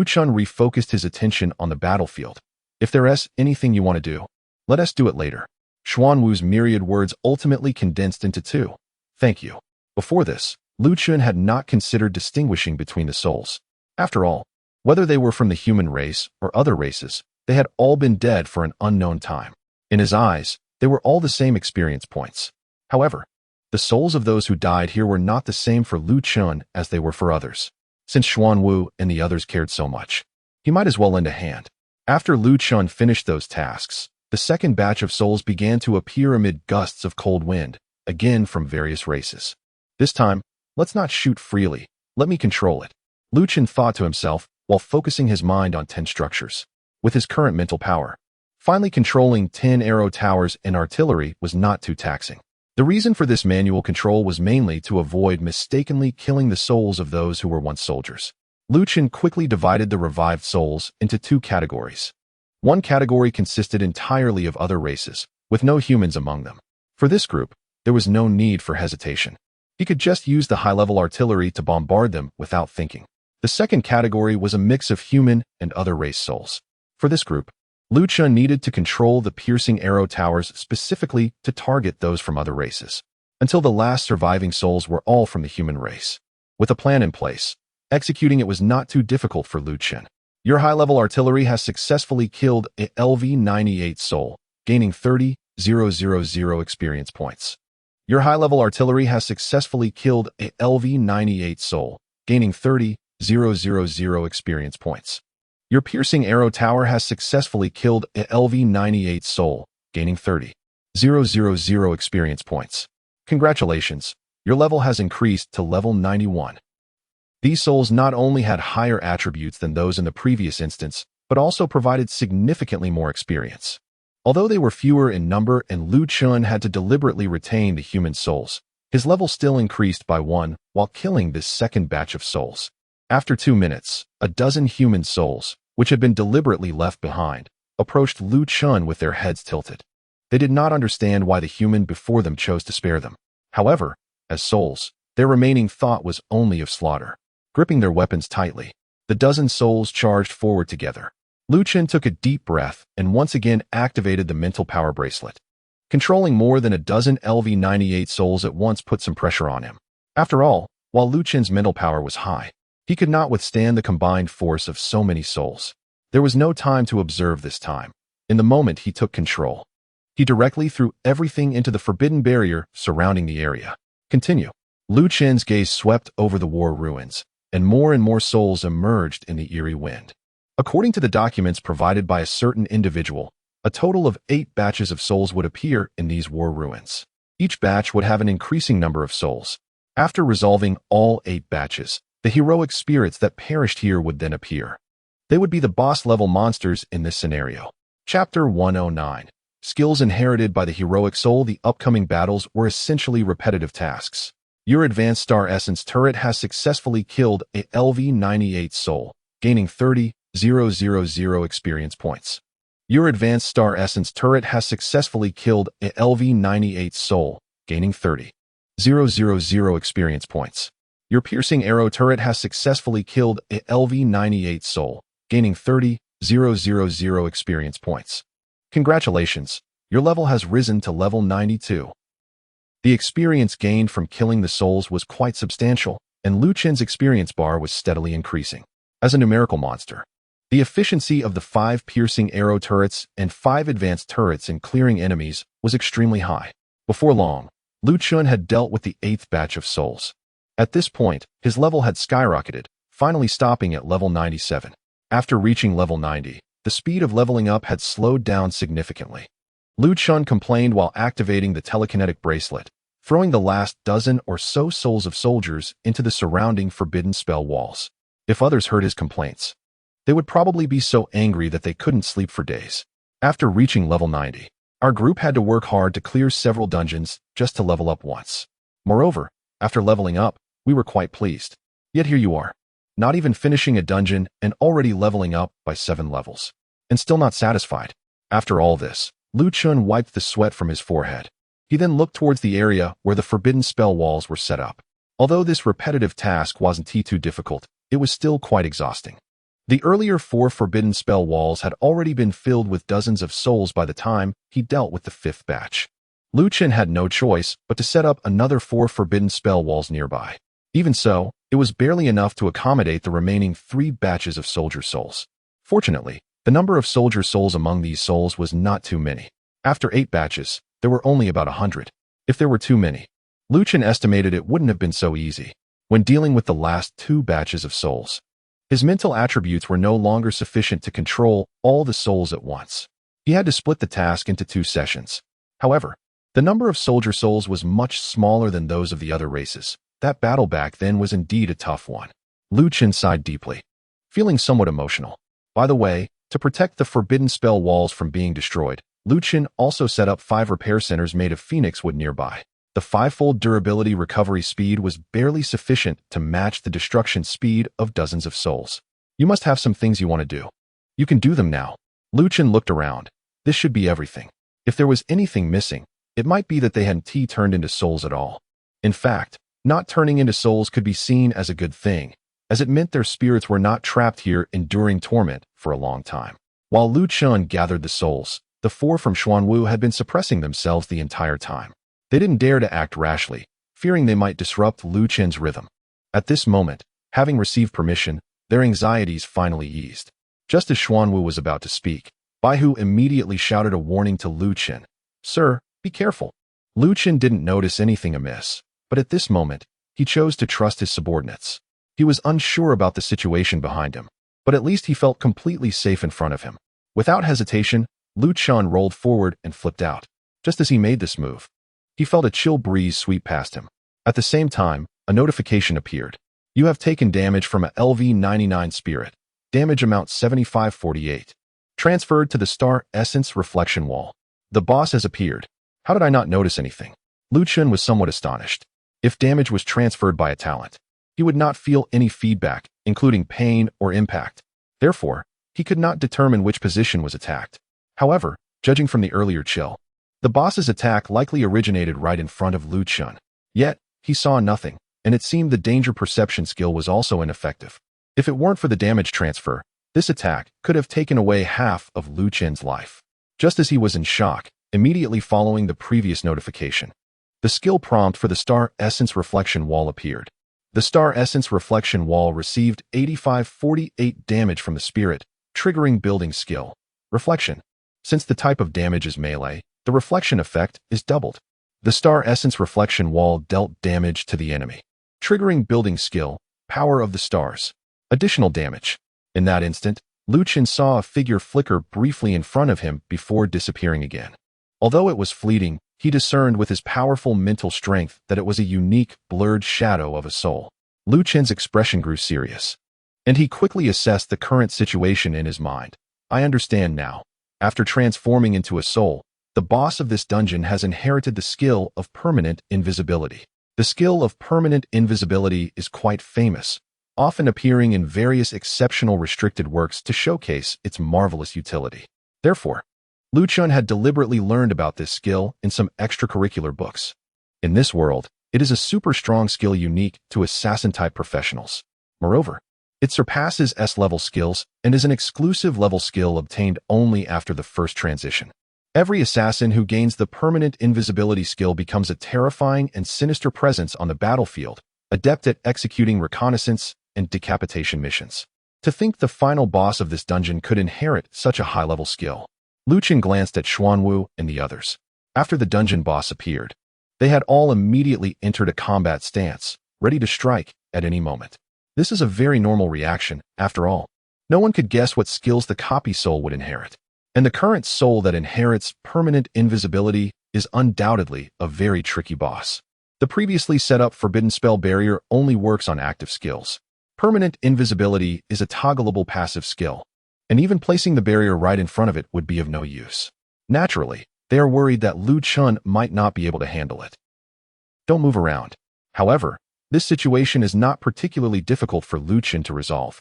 Chun refocused his attention on the battlefield. "If there's anything you want to do, let us do it later." Xuanwu's myriad words ultimately condensed into two. "Thank you." Before this, Chun had not considered distinguishing between the souls. After all, whether they were from the human race or other races, they had all been dead for an unknown time. In his eyes, they were all the same experience points. However, the souls of those who died here were not the same for Chun as they were for others. Since Xuanwu and the others cared so much, he might as well lend a hand. After Chun finished those tasks, the second batch of souls began to appear amid gusts of cold wind, again from various races. "This time, let's not shoot freely, let me control it," Chun thought to himself while focusing his mind on 10 structures. With his current mental power, finally controlling 10 arrow towers and artillery was not too taxing. The reason for this manual control was mainly to avoid mistakenly killing the souls of those who were once soldiers. Chun quickly divided the revived souls into 2 categories. One category consisted entirely of other races, with no humans among them. For this group, there was no need for hesitation. He could just use the high-level artillery to bombard them without thinking. The second category was a mix of human and other race souls. For this group, Chun needed to control the piercing arrow towers specifically to target those from other races, until the last surviving souls were all from the human race. With a plan in place, executing it was not too difficult for Chun. "Your high-level artillery has successfully killed a LV-98 soul, gaining 30,000 experience points. Your high-level artillery has successfully killed a LV-98 soul, gaining 30,000 experience points. Your piercing arrow tower has successfully killed a LV-98 soul, gaining 30,000 experience points. Congratulations, your level has increased to level 91. These souls not only had higher attributes than those in the previous instance, but also provided significantly more experience. Although they were fewer in number and Chun had to deliberately retain the human souls, his level still increased by 1 while killing this second batch of souls. After 2 minutes, a dozen human souls, which had been deliberately left behind, approached Chun with their heads tilted. They did not understand why the human before them chose to spare them. However, as souls, their remaining thought was only of slaughter. Gripping their weapons tightly, the dozen souls charged forward together. Chun took a deep breath and once again activated the mental power bracelet. Controlling more than a dozen LV-98 souls at once put some pressure on him. After all, while Chun's mental power was high, he could not withstand the combined force of so many souls. There was no time to observe this time. In the moment he took control, he directly threw everything into the forbidden barrier surrounding the area. Continue. Chun's gaze swept over the war ruins, and more souls emerged in the eerie wind. According to the documents provided by a certain individual, a total of 8 batches of souls would appear in these war ruins. Each batch would have an increasing number of souls. After resolving all 8 batches, the heroic spirits that perished here would then appear. They would be the boss-level monsters in this scenario. Chapter 109. Skills inherited by the heroic soul. The upcoming battles were essentially repetitive tasks. Your advanced star essence turret has successfully killed a LV-98 soul, gaining 30,000 experience points. Your advanced star essence turret has successfully killed a LV-98 soul, gaining 30,000 experience points. Your piercing arrow turret has successfully killed a LV-98 soul, gaining 30,000 experience points. Congratulations, your level has risen to level 92. The experience gained from killing the souls was quite substantial, and Chun's experience bar was steadily increasing. As a numerical monster, the efficiency of the 5 piercing arrow turrets and 5 advanced turrets in clearing enemies was extremely high. Before long, Chun had dealt with the 8th batch of souls. At this point, his level had skyrocketed, finally stopping at level 97. After reaching level 90, the speed of leveling up had slowed down significantly. Chun complained while activating the telekinetic bracelet, throwing the last dozen or so souls of soldiers into the surrounding forbidden spell walls. If others heard his complaints, they would probably be so angry that they couldn't sleep for days. After reaching level 90, our group had to work hard to clear several dungeons just to level up once. Moreover, after leveling up, we were quite pleased. Yet here you are, not even finishing a dungeon and already leveling up by 7 levels. And still not satisfied. After all this, Chun wiped the sweat from his forehead. He then looked towards the area where the forbidden spell walls were set up. Although this repetitive task wasn't too difficult, it was still quite exhausting. The earlier 4 forbidden spell walls had already been filled with dozens of souls by the time he dealt with the 5th batch. Chun had no choice but to set up another 4 forbidden spell walls nearby. Even so, it was barely enough to accommodate the remaining 3 batches of soldier souls. Fortunately, the number of soldier souls among these souls was not too many. After 8 batches, there were only about 100. If there were too many, Chun estimated it wouldn't have been so easy. When dealing with the last 2 batches of souls, his mental attributes were no longer sufficient to control all the souls at once. He had to split the task into 2 sessions. However, the number of soldier souls was much smaller than those of the other races. That battle back then was indeed a tough one. Chun sighed deeply, feeling somewhat emotional. By the way, to protect the forbidden spell walls from being destroyed, Chun also set up 5 repair centers made of phoenix wood nearby. The 5-fold durability recovery speed was barely sufficient to match the destruction speed of dozens of souls. You must have some things you want to do. You can do them now. Chun looked around. This should be everything. If there was anything missing, it might be that they hadn't turned into souls at all. In fact, not turning into souls could be seen as a good thing, as it meant their spirits were not trapped here enduring torment for a long time. While Chun gathered the souls, the 4 from Xuanwu had been suppressing themselves the entire time. They didn't dare to act rashly, fearing they might disrupt Chun's rhythm. At this moment, having received permission, their anxieties finally eased. Just as Xuanwu was about to speak, Baihu immediately shouted a warning to Chun. "Sir, be careful." Chun didn't notice anything amiss, but at this moment, he chose to trust his subordinates. He was unsure about the situation behind him, but at least he felt completely safe in front of him. Without hesitation, Chun rolled forward and flipped out. Just as he made this move, he felt a chill breeze sweep past him. At the same time, a notification appeared. You have taken damage from a LV-99 spirit. Damage amount 7548. Transferred to the Star Essence Reflection Wall. The boss has appeared. How did I not notice anything? Chun was somewhat astonished. If damage was transferred by a talent, he would not feel any feedback, including pain or impact. Therefore, he could not determine which position was attacked. However, judging from the earlier chill, the boss's attack likely originated right in front of Chun. Yet, he saw nothing, and it seemed the danger perception skill was also ineffective. If it weren't for the damage transfer, this attack could have taken away half of Chun's life. Just as he was in shock, immediately following the previous notification, the skill prompt for the Star Essence Reflection Wall appeared. The Star Essence Reflection Wall received 8548 damage from the spirit, triggering building skill. Reflection. Since the type of damage is melee, the reflection effect is doubled. The Star Essence Reflection Wall dealt damage to the enemy, triggering building skill, Power of the Stars. Additional damage. In that instant, Chun saw a figure flicker briefly in front of him before disappearing again. Although it was fleeting, he discerned with his powerful mental strength that it was a unique, blurred shadow of a soul. Chun's expression grew serious, and he quickly assessed the current situation in his mind. I understand now. After transforming into a soul, the boss of this dungeon has inherited the skill of permanent invisibility. The skill of permanent invisibility is quite famous, often appearing in various exceptional restricted works to showcase its marvelous utility. Therefore, Chun had deliberately learned about this skill in some extracurricular books. In this world, it is a super strong skill unique to assassin-type professionals. Moreover, it surpasses S-level skills and is an exclusive level skill obtained only after the first transition. Every assassin who gains the permanent invisibility skill becomes a terrifying and sinister presence on the battlefield, adept at executing reconnaissance and decapitation missions. To think the final boss of this dungeon could inherit such a high-level skill. Chun glanced at Xuanwu and the others. After the dungeon boss appeared, they had all immediately entered a combat stance, ready to strike at any moment. This is a very normal reaction, after all. No one could guess what skills the copy soul would inherit. And the current soul that inherits permanent invisibility is undoubtedly a very tricky boss. The previously set up forbidden spell barrier only works on active skills. Permanent invisibility is a toggleable passive skill, and even placing the barrier right in front of it would be of no use. Naturally, they are worried that Lu Chun might not be able to handle it. Don't move around. However, this situation is not particularly difficult for Lu Chun to resolve.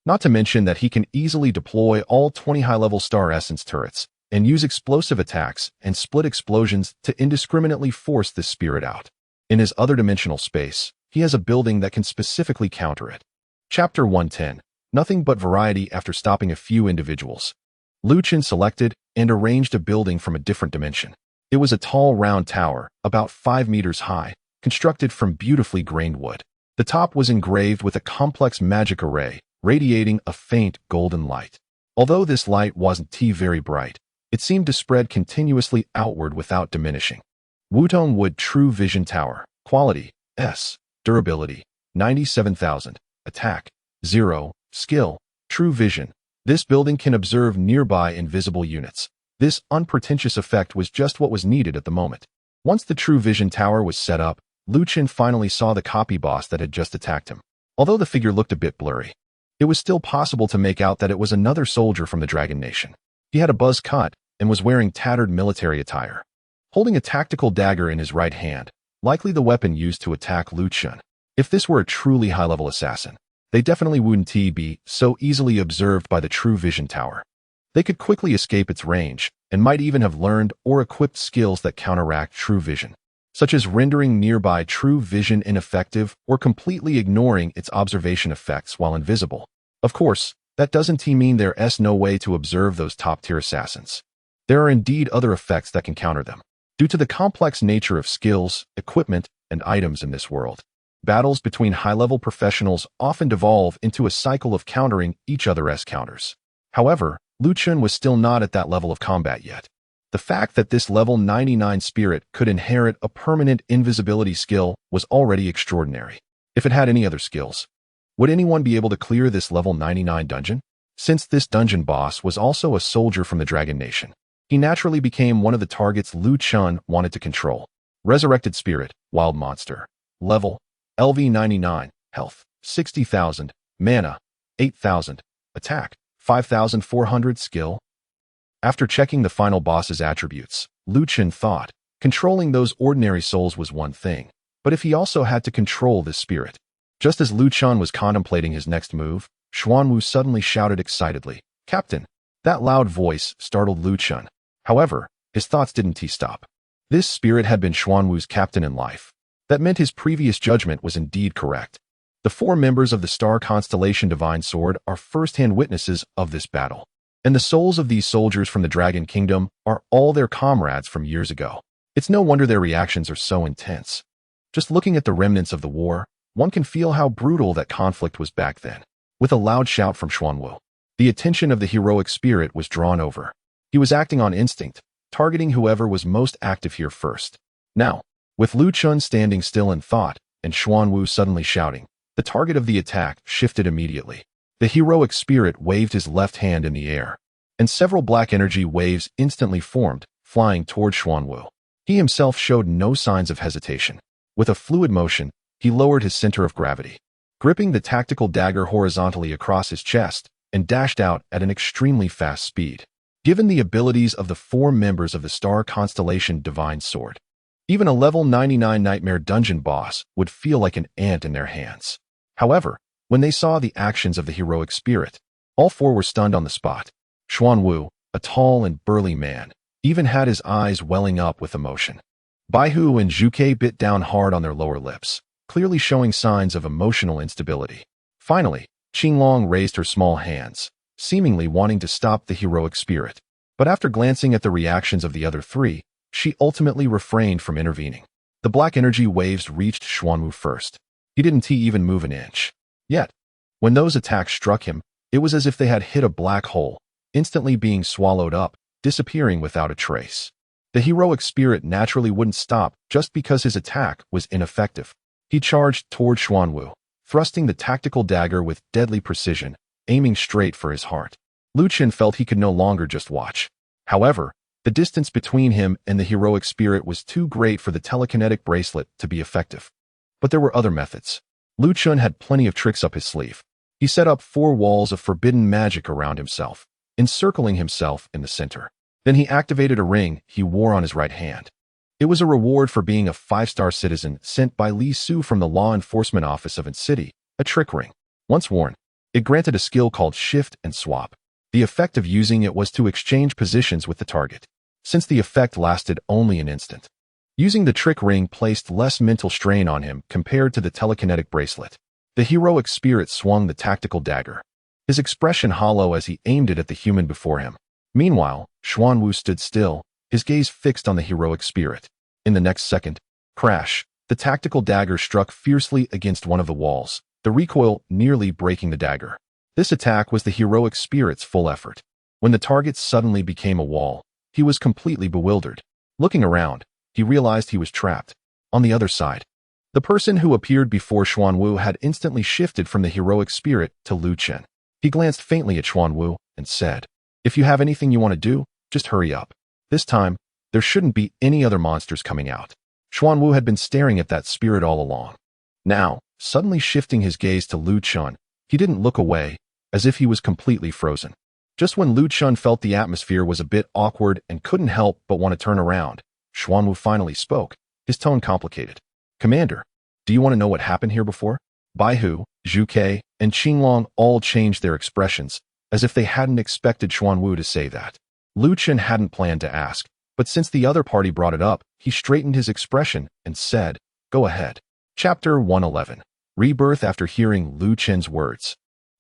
Not to mention that he can easily deploy all 20 high-level star essence turrets and use explosive attacks and split explosions to indiscriminately force this spirit out. In his other dimensional space, he has a building that can specifically counter it. Chapter 110. Nothing but variety. After stopping a few individuals, Lu Chun selected and arranged a building from a different dimension. It was a tall round tower, about 5 meters high, constructed from beautifully grained wood. The top was engraved with a complex magic array, radiating a faint golden light. Although this light wasn't very bright, it seemed to spread continuously outward without diminishing. Wutong Wood True Vision Tower. Quality S. Durability 97,000. Attack 0. Skill True Vision. This building can observe nearby invisible units. This unpretentious effect was just what was needed at the moment. Once the True Vision Tower was set up, Lu Chun finally saw the copy boss that had just attacked him. Although the figure looked a bit blurry, it was still possible to make out that it was another soldier from the Dragon Nation. He had a buzz cut and was wearing tattered military attire, holding a tactical dagger in his right hand, likely the weapon used to attack Lu Chun. If this were a truly high-level assassin, they definitely wouldn't be so easily observed by the True Vision Tower. They could quickly escape its range and might even have learned or equipped skills that counteract True Vision, such as rendering nearby True Vision ineffective or completely ignoring its observation effects while invisible. Of course, that doesn't mean there's no way to observe those top-tier assassins. There are indeed other effects that can counter them. Due to the complex nature of skills, equipment, and items in this world, battles between high-level professionals often devolve into a cycle of countering each other's counters. However, Lu Chun was still not at that level of combat yet. The fact that this level 99 spirit could inherit a permanent invisibility skill was already extraordinary. If it had any other skills, would anyone be able to clear this level 99 dungeon? Since this dungeon boss was also a soldier from the Dragon Nation, he naturally became one of the targets Lu Chun wanted to control. Resurrected Spirit, Wild Monster. Level LV 99, Health 60,000, Mana 8,000, Attack 5,400, Skill. After checking the final boss's attributes, Lu Chun thought, controlling those ordinary souls was one thing, but if he also had to control this spirit. Just as Lu Chun was contemplating his next move, Xuanwu suddenly shouted excitedly, "Captain!" That loud voice startled Lu Chun. However, his thoughts didn't stop. This spirit had been Xuanwu's captain in life. That meant his previous judgment was indeed correct. The 4 members of the star constellation Divine Sword are first-hand witnesses of this battle, and the souls of these soldiers from the Dragon Kingdom are all their comrades from years ago. It's no wonder their reactions are so intense. Just looking at the remnants of the war, one can feel how brutal that conflict was back then. With a loud shout from Xuanwu, the attention of the heroic spirit was drawn over. He was acting on instinct, targeting whoever was most active here first. Now, with Lu Chun standing still in thought and Xuanwu suddenly shouting, the target of the attack shifted immediately. The heroic spirit waved his left hand in the air, and several black energy waves instantly formed, flying toward Xuanwu. He himself showed no signs of hesitation. With a fluid motion, he lowered his center of gravity, gripping the tactical dagger horizontally across his chest, and dashed out at an extremely fast speed. Given the abilities of the 4 members of the star constellation Divine Sword, even a level 99 Nightmare Dungeon boss would feel like an ant in their hands. However, when they saw the actions of the heroic spirit, all 4 were stunned on the spot. Xuanwu, a tall and burly man, even had his eyes welling up with emotion. Baihu and Zhuke bit down hard on their lower lips, clearly showing signs of emotional instability. Finally, Qinglong raised her small hands, seemingly wanting to stop the heroic spirit. But after glancing at the reactions of the other 3, she ultimately refrained from intervening. The black energy waves reached Xuanwu first. He didn't even move an inch. Yet, when those attacks struck him, it was as if they had hit a black hole, instantly being swallowed up, disappearing without a trace. The heroic spirit naturally wouldn't stop just because his attack was ineffective. He charged toward Xuanwu, thrusting the tactical dagger with deadly precision, aiming straight for his heart. Lu Chun felt he could no longer just watch. However, the distance between him and the heroic spirit was too great for the telekinetic bracelet to be effective. But there were other methods. Lu Chun had plenty of tricks up his sleeve. He set up 4 walls of forbidden magic around himself, encircling himself in the center. Then he activated a ring he wore on his right hand. It was a reward for being a 5-star citizen sent by Li Su from the law enforcement office of its city, a trick ring. Once worn, it granted a skill called Shift and Swap. The effect of using it was to exchange positions with the target, since the effect lasted only an instant. Using the trick ring placed less mental strain on him compared to the telekinetic bracelet. The heroic spirit swung the tactical dagger, his expression hollow as he aimed it at the human before him. Meanwhile, Xuanwu stood still, his gaze fixed on the heroic spirit. In the next second, crash, the tactical dagger struck fiercely against one of the walls, the recoil nearly breaking the dagger. This attack was the heroic spirit's full effort. When the target suddenly became a wall, he was completely bewildered. Looking around, he realized he was trapped. On the other side, the person who appeared before Xuanwu had instantly shifted from the heroic spirit to Lu Chun. He glanced faintly at Xuanwu and said, "If you have anything you want to do, just hurry up. This time, there shouldn't be any other monsters coming out." Xuanwu had been staring at that spirit all along. Now, suddenly shifting his gaze to Lu Chun, he didn't look away, as if he was completely frozen. Just when Lu Chun felt the atmosphere was a bit awkward and couldn't help but want to turn around, Xuanwu finally spoke, his tone complicated. "Commander, do you want to know what happened here before?" Baihu, Zhuke, and Qinglong all changed their expressions, as if they hadn't expected Xuanwu to say that. Lu Chun hadn't planned to ask, but since the other party brought it up, he straightened his expression and said, "Go ahead." Chapter 111. Rebirth. After hearing Lu Chun's words,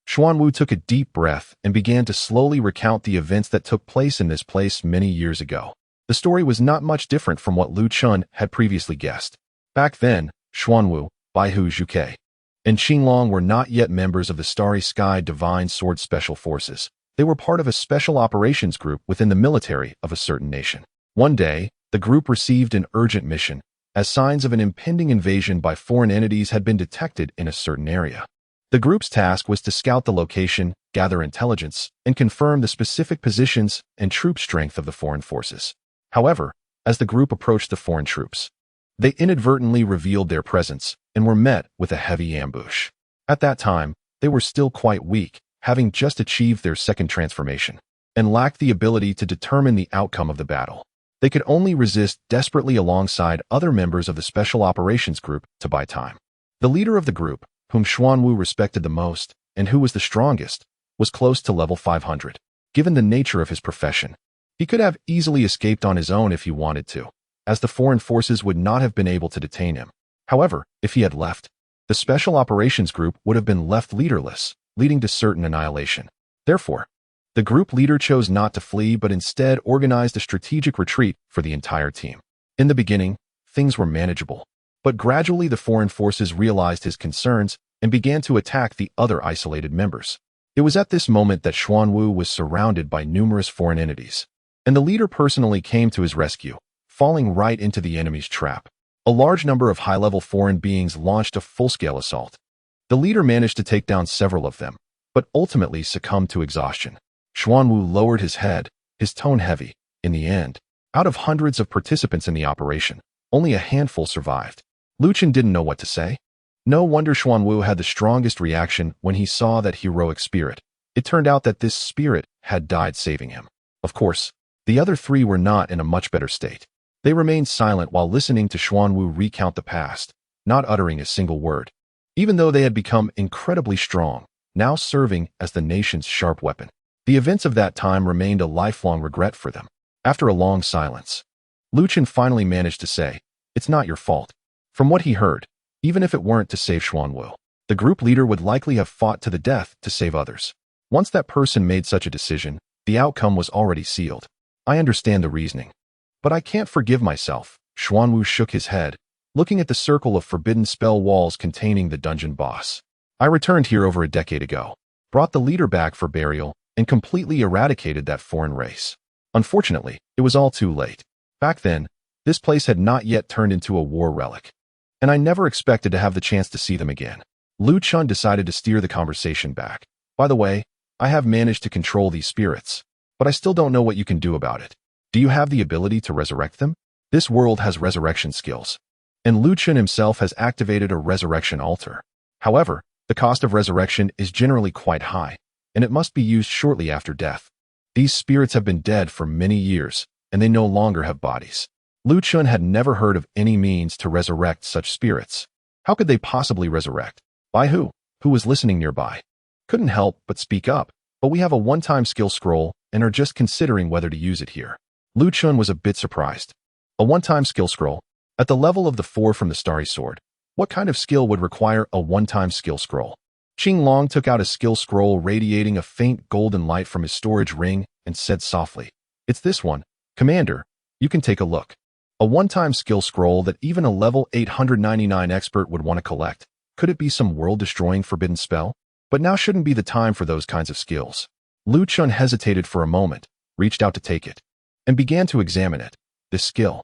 Xuanwu took a deep breath and began to slowly recount the events that took place in this place many years ago. The story was not much different from what Lu Chun had previously guessed. Back then, Xuanwu, Baihu Zhuke, and Qinglong were not yet members of the Starry Sky Divine Sword Special Forces. They were part of a special operations group within the military of a certain nation. One day, the group received an urgent mission, as signs of an impending invasion by foreign entities had been detected in a certain area. The group's task was to scout the location, gather intelligence, and confirm the specific positions and troop strength of the foreign forces. However, as the group approached the foreign troops, they inadvertently revealed their presence and were met with a heavy ambush. At that time, they were still quite weak, having just achieved their second transformation, and lacked the ability to determine the outcome of the battle. They could only resist desperately alongside other members of the Special Operations Group to buy time. The leader of the group, whom Xuanwu respected the most, and who was the strongest, was close to level 500. Given the nature of his profession, he could have easily escaped on his own if he wanted to, as the foreign forces would not have been able to detain him. However, if he had left, the Special Operations Group would have been left leaderless, leading to certain annihilation. Therefore, the group leader chose not to flee but instead organized a strategic retreat for the entire team. In the beginning, things were manageable, but gradually the foreign forces realized his concerns and began to attack the other isolated members. It was at this moment that Xuanwu was surrounded by numerous foreign entities, and the leader personally came to his rescue, falling right into the enemy's trap. A large number of high-level foreign beings launched a full-scale assault. The leader managed to take down several of them, but ultimately succumbed to exhaustion. Xuanwu lowered his head, his tone heavy. In the end, out of hundreds of participants in the operation, only a handful survived. Lu Chun didn't know what to say. No wonder Xuanwu had the strongest reaction when he saw that heroic spirit. It turned out that this spirit had died saving him. Of course, the other 3 were not in a much better state. They remained silent while listening to Xuanwu recount the past, not uttering a single word. Even though they had become incredibly strong, now serving as the nation's sharp weapon, the events of that time remained a lifelong regret for them. After a long silence, Lu Chun finally managed to say, "It's not your fault." From what he heard, even if it weren't to save Xuanwu, the group leader would likely have fought to the death to save others. Once that person made such a decision, the outcome was already sealed. "I understand the reasoning, but I can't forgive myself." Xuanwu shook his head, looking at the circle of forbidden spell walls containing the dungeon boss. "I returned here over a decade ago, brought the leader back for burial, and completely eradicated that foreign race. Unfortunately, it was all too late. Back then, this place had not yet turned into a war relic, and I never expected to have the chance to see them again." Lu Chun decided to steer the conversation back. By the way, I have managed to control these spirits, but I still don't know what you can do about it. Do you have the ability to resurrect them? This world has resurrection skills, and Lu Chun himself has activated a resurrection altar. However, the cost of resurrection is generally quite high, and it must be used shortly after death. These spirits have been dead for many years, and they no longer have bodies. Lu Chun had never heard of any means to resurrect such spirits. How could they possibly resurrect? By who? Who was listening nearby? Couldn't help but speak up, but we have a one-time skill scroll and are just considering whether to use it here. Lu Chun was a bit surprised. A one-time skill scroll? At the level of the 4 from the Starry Sword, what kind of skill would require a one-time skill scroll? Ching Long took out a skill scroll radiating a faint golden light from his storage ring and said softly, "It's this one, Commander. You can take a look." A one-time skill scroll that even a level 899 expert would want to collect. Could it be some world-destroying forbidden spell? But now shouldn't be the time for those kinds of skills. Lu Chun hesitated for a moment, reached out to take it, and began to examine it. This skill.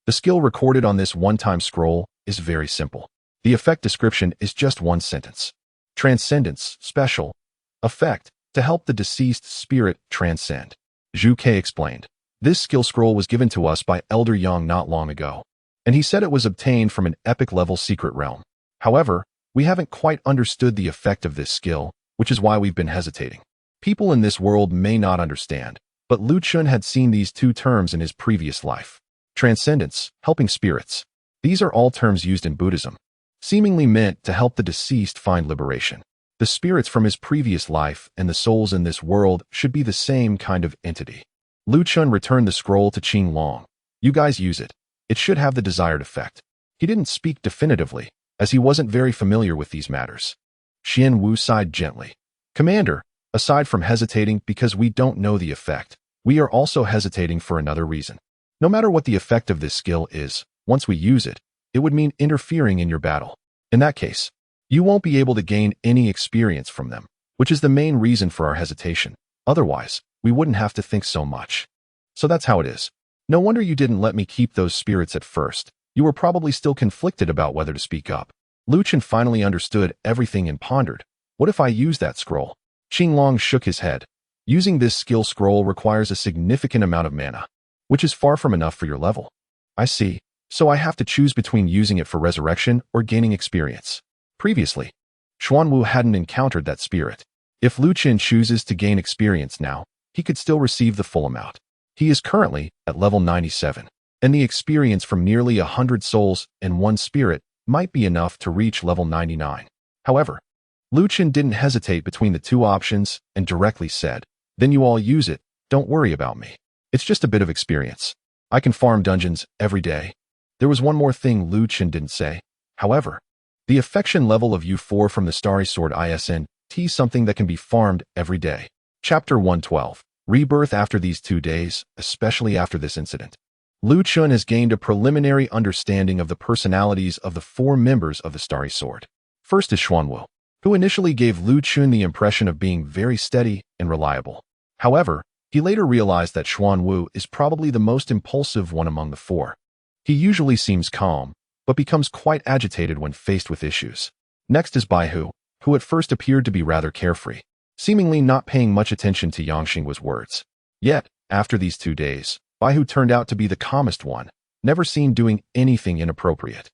The skill recorded on this one-time scroll is very simple. The effect description is just one sentence. Transcendence, special, effect, to help the deceased spirit transcend. Zhu Ke explained. This skill scroll was given to us by Elder Yang not long ago, and he said it was obtained from an epic-level secret realm. However, we haven't quite understood the effect of this skill, which is why we've been hesitating. People in this world may not understand, but Lu Chun had seen these two terms in his previous life. Transcendence, helping spirits. These are all terms used in Buddhism, seemingly meant to help the deceased find liberation. The spirits from his previous life and the souls in this world should be the same kind of entity. Lu Chun returned the scroll to Ching Long. You guys use it. It should have the desired effect. He didn't speak definitively, as he wasn't very familiar with these matters. Xian Wu sighed gently. Commander, aside from hesitating because we don't know the effect, we are also hesitating for another reason. No matter what the effect of this skill is, once we use it, it would mean interfering in your battle. In that case, you won't be able to gain any experience from them, which is the main reason for our hesitation. Otherwise, we wouldn't have to think so much. So that's how it is. No wonder you didn't let me keep those spirits at first. You were probably still conflicted about whether to speak up. Lu Chun finally understood everything and pondered. What if I use that scroll? Ching Long shook his head. Using this skill scroll requires a significant amount of mana, which is far from enough for your level. I see. So I have to choose between using it for resurrection or gaining experience. Previously, Xuanwu hadn't encountered that spirit. If Lu Chun chooses to gain experience now, he could still receive the full amount. He is currently at level 97, and the experience from nearly 100 souls and one spirit might be enough to reach level 99. However, Lu Chun didn't hesitate between the two options and directly said, "Then you all use it, don't worry about me. It's just a bit of experience. I can farm dungeons every day." There was one more thing Lu Chun didn't say. However, the affection level of U4 from the Starry Sword ISN is something that can be farmed every day. Chapter 112. Rebirth after these 2 days, especially after this incident. Lu Chun has gained a preliminary understanding of the personalities of the 4 members of the Starry Sword. First is Xuanwu, who initially gave Lu Chun the impression of being very steady and reliable. However, he later realized that Xuanwu is probably the most impulsive one among the 4. He usually seems calm, but becomes quite agitated when faced with issues. Next is Baihu, who at first appeared to be rather carefree, seemingly not paying much attention to Yang Xing's words. Yet, after these 2 days, Baihu turned out to be the calmest one, never seen doing anything inappropriate,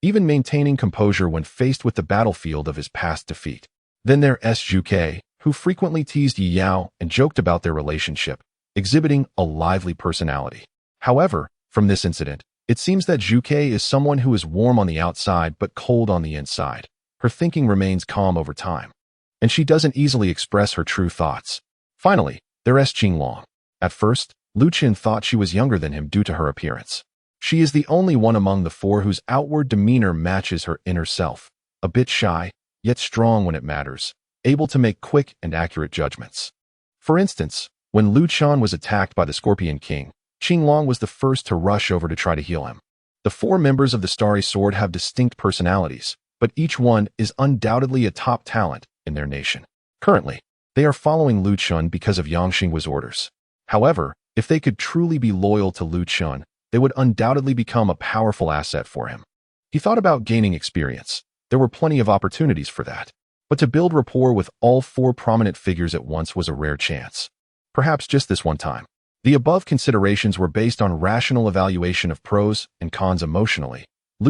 even maintaining composure when faced with the battlefield of his past defeat. Then there is Zhu Ke, who frequently teased Yi Yao and joked about their relationship, exhibiting a lively personality. However, from this incident, it seems that Zhu Ke is someone who is warm on the outside but cold on the inside. Her thinking remains calm over time, and she doesn't easily express her true thoughts. Finally, there is Ching Long. At first, Lu Chun thought she was younger than him due to her appearance. She is the only one among the 4 whose outward demeanor matches her inner self, a bit shy, yet strong when it matters, able to make quick and accurate judgments. For instance, when Lu Chun was attacked by the Scorpion King, Ching Long was the first to rush over to try to heal him. The 4 members of the Starry Sword have distinct personalities, but each one is undoubtedly a top talent in their nation. Currently, they are following Lu Chun because of Yang Xing's orders. However, if they could truly be loyal to Lu Chun, they would undoubtedly become a powerful asset for him. He thought about gaining experience, there were plenty of opportunities for that. But to build rapport with all four prominent figures at once was a rare chance. Perhaps just this one time. The above considerations were based on rational evaluation of pros and cons emotionally.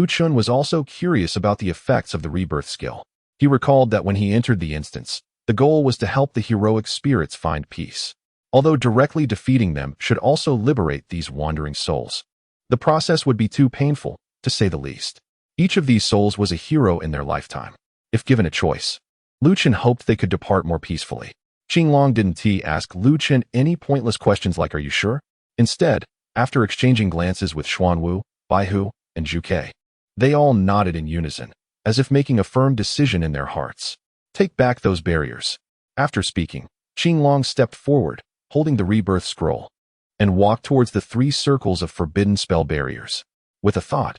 Chun was also curious about the effects of the rebirth skill. He recalled that when he entered the instance, the goal was to help the heroic spirits find peace. Although directly defeating them should also liberate these wandering souls. The process would be too painful, to say the least. Each of these souls was a hero in their lifetime. If given a choice, Chun hoped they could depart more peacefully. Qinglong didn't ask Chun any pointless questions like "Are you sure?" Instead, after exchanging glances with Xuanwu, Baihu, and Zhuke, they all nodded in unison, as if making a firm decision in their hearts. Take back those barriers. After speaking, Qinglong stepped forward, holding the rebirth scroll, and walked towards the 3 circles of forbidden spell barriers. With a thought,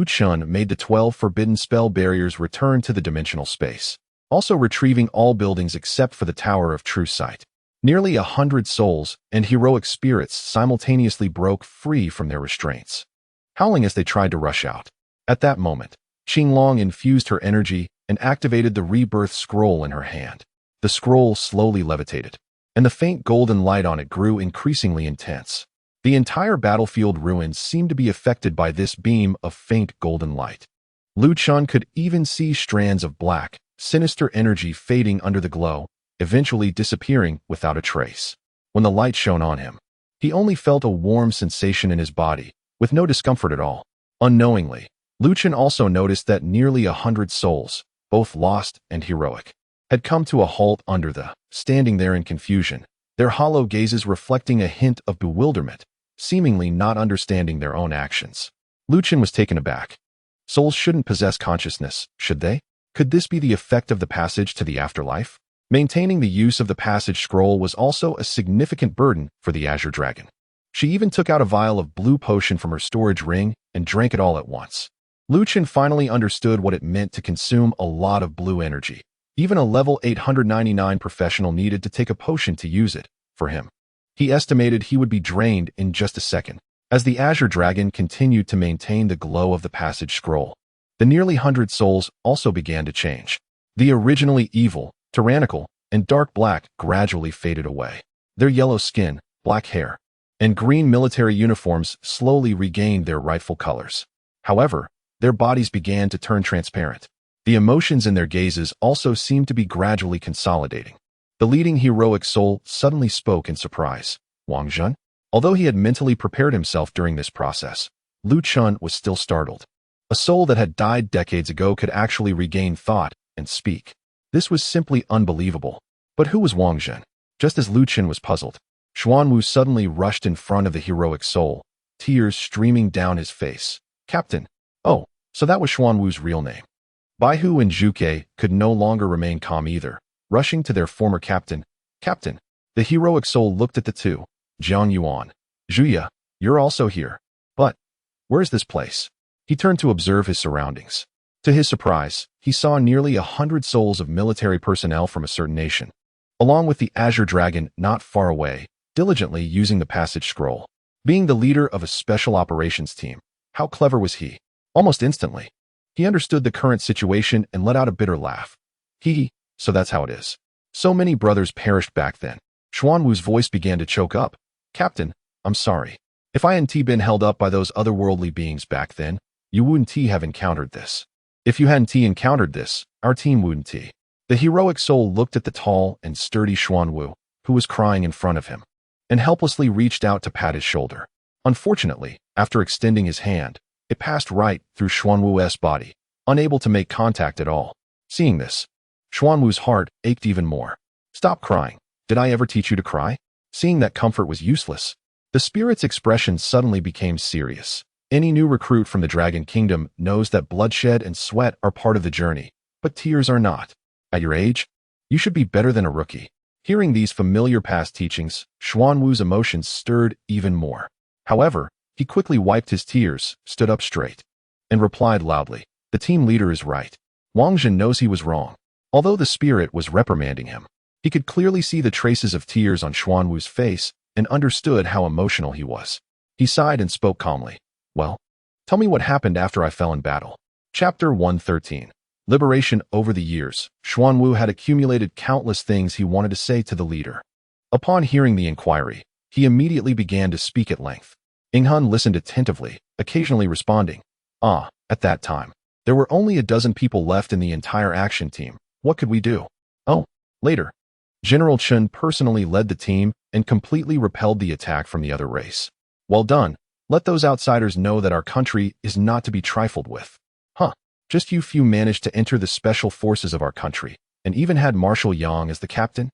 Chun made the 12 forbidden spell barriers return to the dimensional space, also retrieving all buildings except for the Tower of True Sight. Nearly 100 souls and heroic spirits simultaneously broke free from their restraints, howling as they tried to rush out. At that moment, Qinglong infused her energy and activated the rebirth scroll in her hand. The scroll slowly levitated, and the faint golden light on it grew increasingly intense. The entire battlefield ruins seemed to be affected by this beam of faint golden light. Chun could even see strands of black, sinister energy fading under the glow, eventually disappearing without a trace. When the light shone on him, he only felt a warm sensation in his body, with no discomfort at all. Unknowingly, Chun also noticed that nearly 100 souls, both lost and heroic, had come to a halt standing there in confusion, their hollow gazes reflecting a hint of bewilderment, seemingly not understanding their own actions. Chun was taken aback. Souls shouldn't possess consciousness, should they? Could this be the effect of the passage to the afterlife? Maintaining the use of the passage scroll was also a significant burden for the Azure Dragon. She even took out a vial of blue potion from her storage ring and drank it all at once. Chun finally understood what it meant to consume a lot of blue energy. Even a level 899 professional needed to take a potion to use it. For him, he estimated he would be drained in just a second. As the Azure Dragon continued to maintain the glow of the passage scroll, the nearly 100 souls also began to change. The originally evil, tyrannical, and dark black gradually faded away. Their yellow skin, black hair, and green military uniforms slowly regained their rightful colors. However, their bodies began to turn transparent. The emotions in their gazes also seemed to be gradually consolidating. The leading heroic soul suddenly spoke in surprise. Wang Zhen? Although he had mentally prepared himself during this process, Chun was still startled. A soul that had died decades ago could actually regain thought and speak. This was simply unbelievable. But who was Wang Zhen? Just as Chun was puzzled, Xuanwu suddenly rushed in front of the heroic soul, tears streaming down his face. Captain. Oh, so that was Xuanwu's real name. Baihu and Zhuke could no longer remain calm either, rushing to their former captain. Captain. The heroic soul looked at the two. Jiang Yuan. Zhuya, you're also here. But, where's this place? He turned to observe his surroundings. To his surprise, he saw nearly 100 souls of military personnel from a certain nation, along with the Azure Dragon not far away, diligently using the passage scroll. Being the leader of a special operations team, how clever was he? Almost instantly, he understood the current situation and let out a bitter laugh. So that's how it is. So many brothers perished back then. Xuanwu's voice began to choke up. Captain, I'm sorry. If I hadn't been held up by those otherworldly beings back then, you wouldn't have encountered this. If you hadn't encountered this, our team wouldn't. The heroic soul looked at the tall and sturdy Xuanwu, who was crying in front of him, and helplessly reached out to pat his shoulder. Unfortunately, after extending his hand, it passed right through Xuanwu's body, unable to make contact at all. Seeing this, Xuanwu's heart ached even more. Stop crying. Did I ever teach you to cry? Seeing that comfort was useless, the spirit's expression suddenly became serious. Any new recruit from the Dragon Kingdom knows that bloodshed and sweat are part of the journey, but tears are not. At your age, you should be better than a rookie. Hearing these familiar past teachings, Xuanwu's emotions stirred even more. However, he quickly wiped his tears, stood up straight, and replied loudly, the team leader is right. Wang Zhen knows he was wrong. Although the spirit was reprimanding him, he could clearly see the traces of tears on Xuanwu's face and understood how emotional he was. He sighed and spoke calmly. Well, tell me what happened after I fell in battle. Chapter 113. Liberation. Over the years, Xuanwu had accumulated countless things he wanted to say to the leader. Upon hearing the inquiry, he immediately began to speak at length. Yinghun listened attentively, occasionally responding, at that time, there were only a dozen people left in the entire action team. What could we do? Oh, later. General Chun personally led the team and completely repelled the attack from the other race. Well done. Let those outsiders know that our country is not to be trifled with. Just you few managed to enter the special forces of our country, and even had Marshal Xiang as the captain?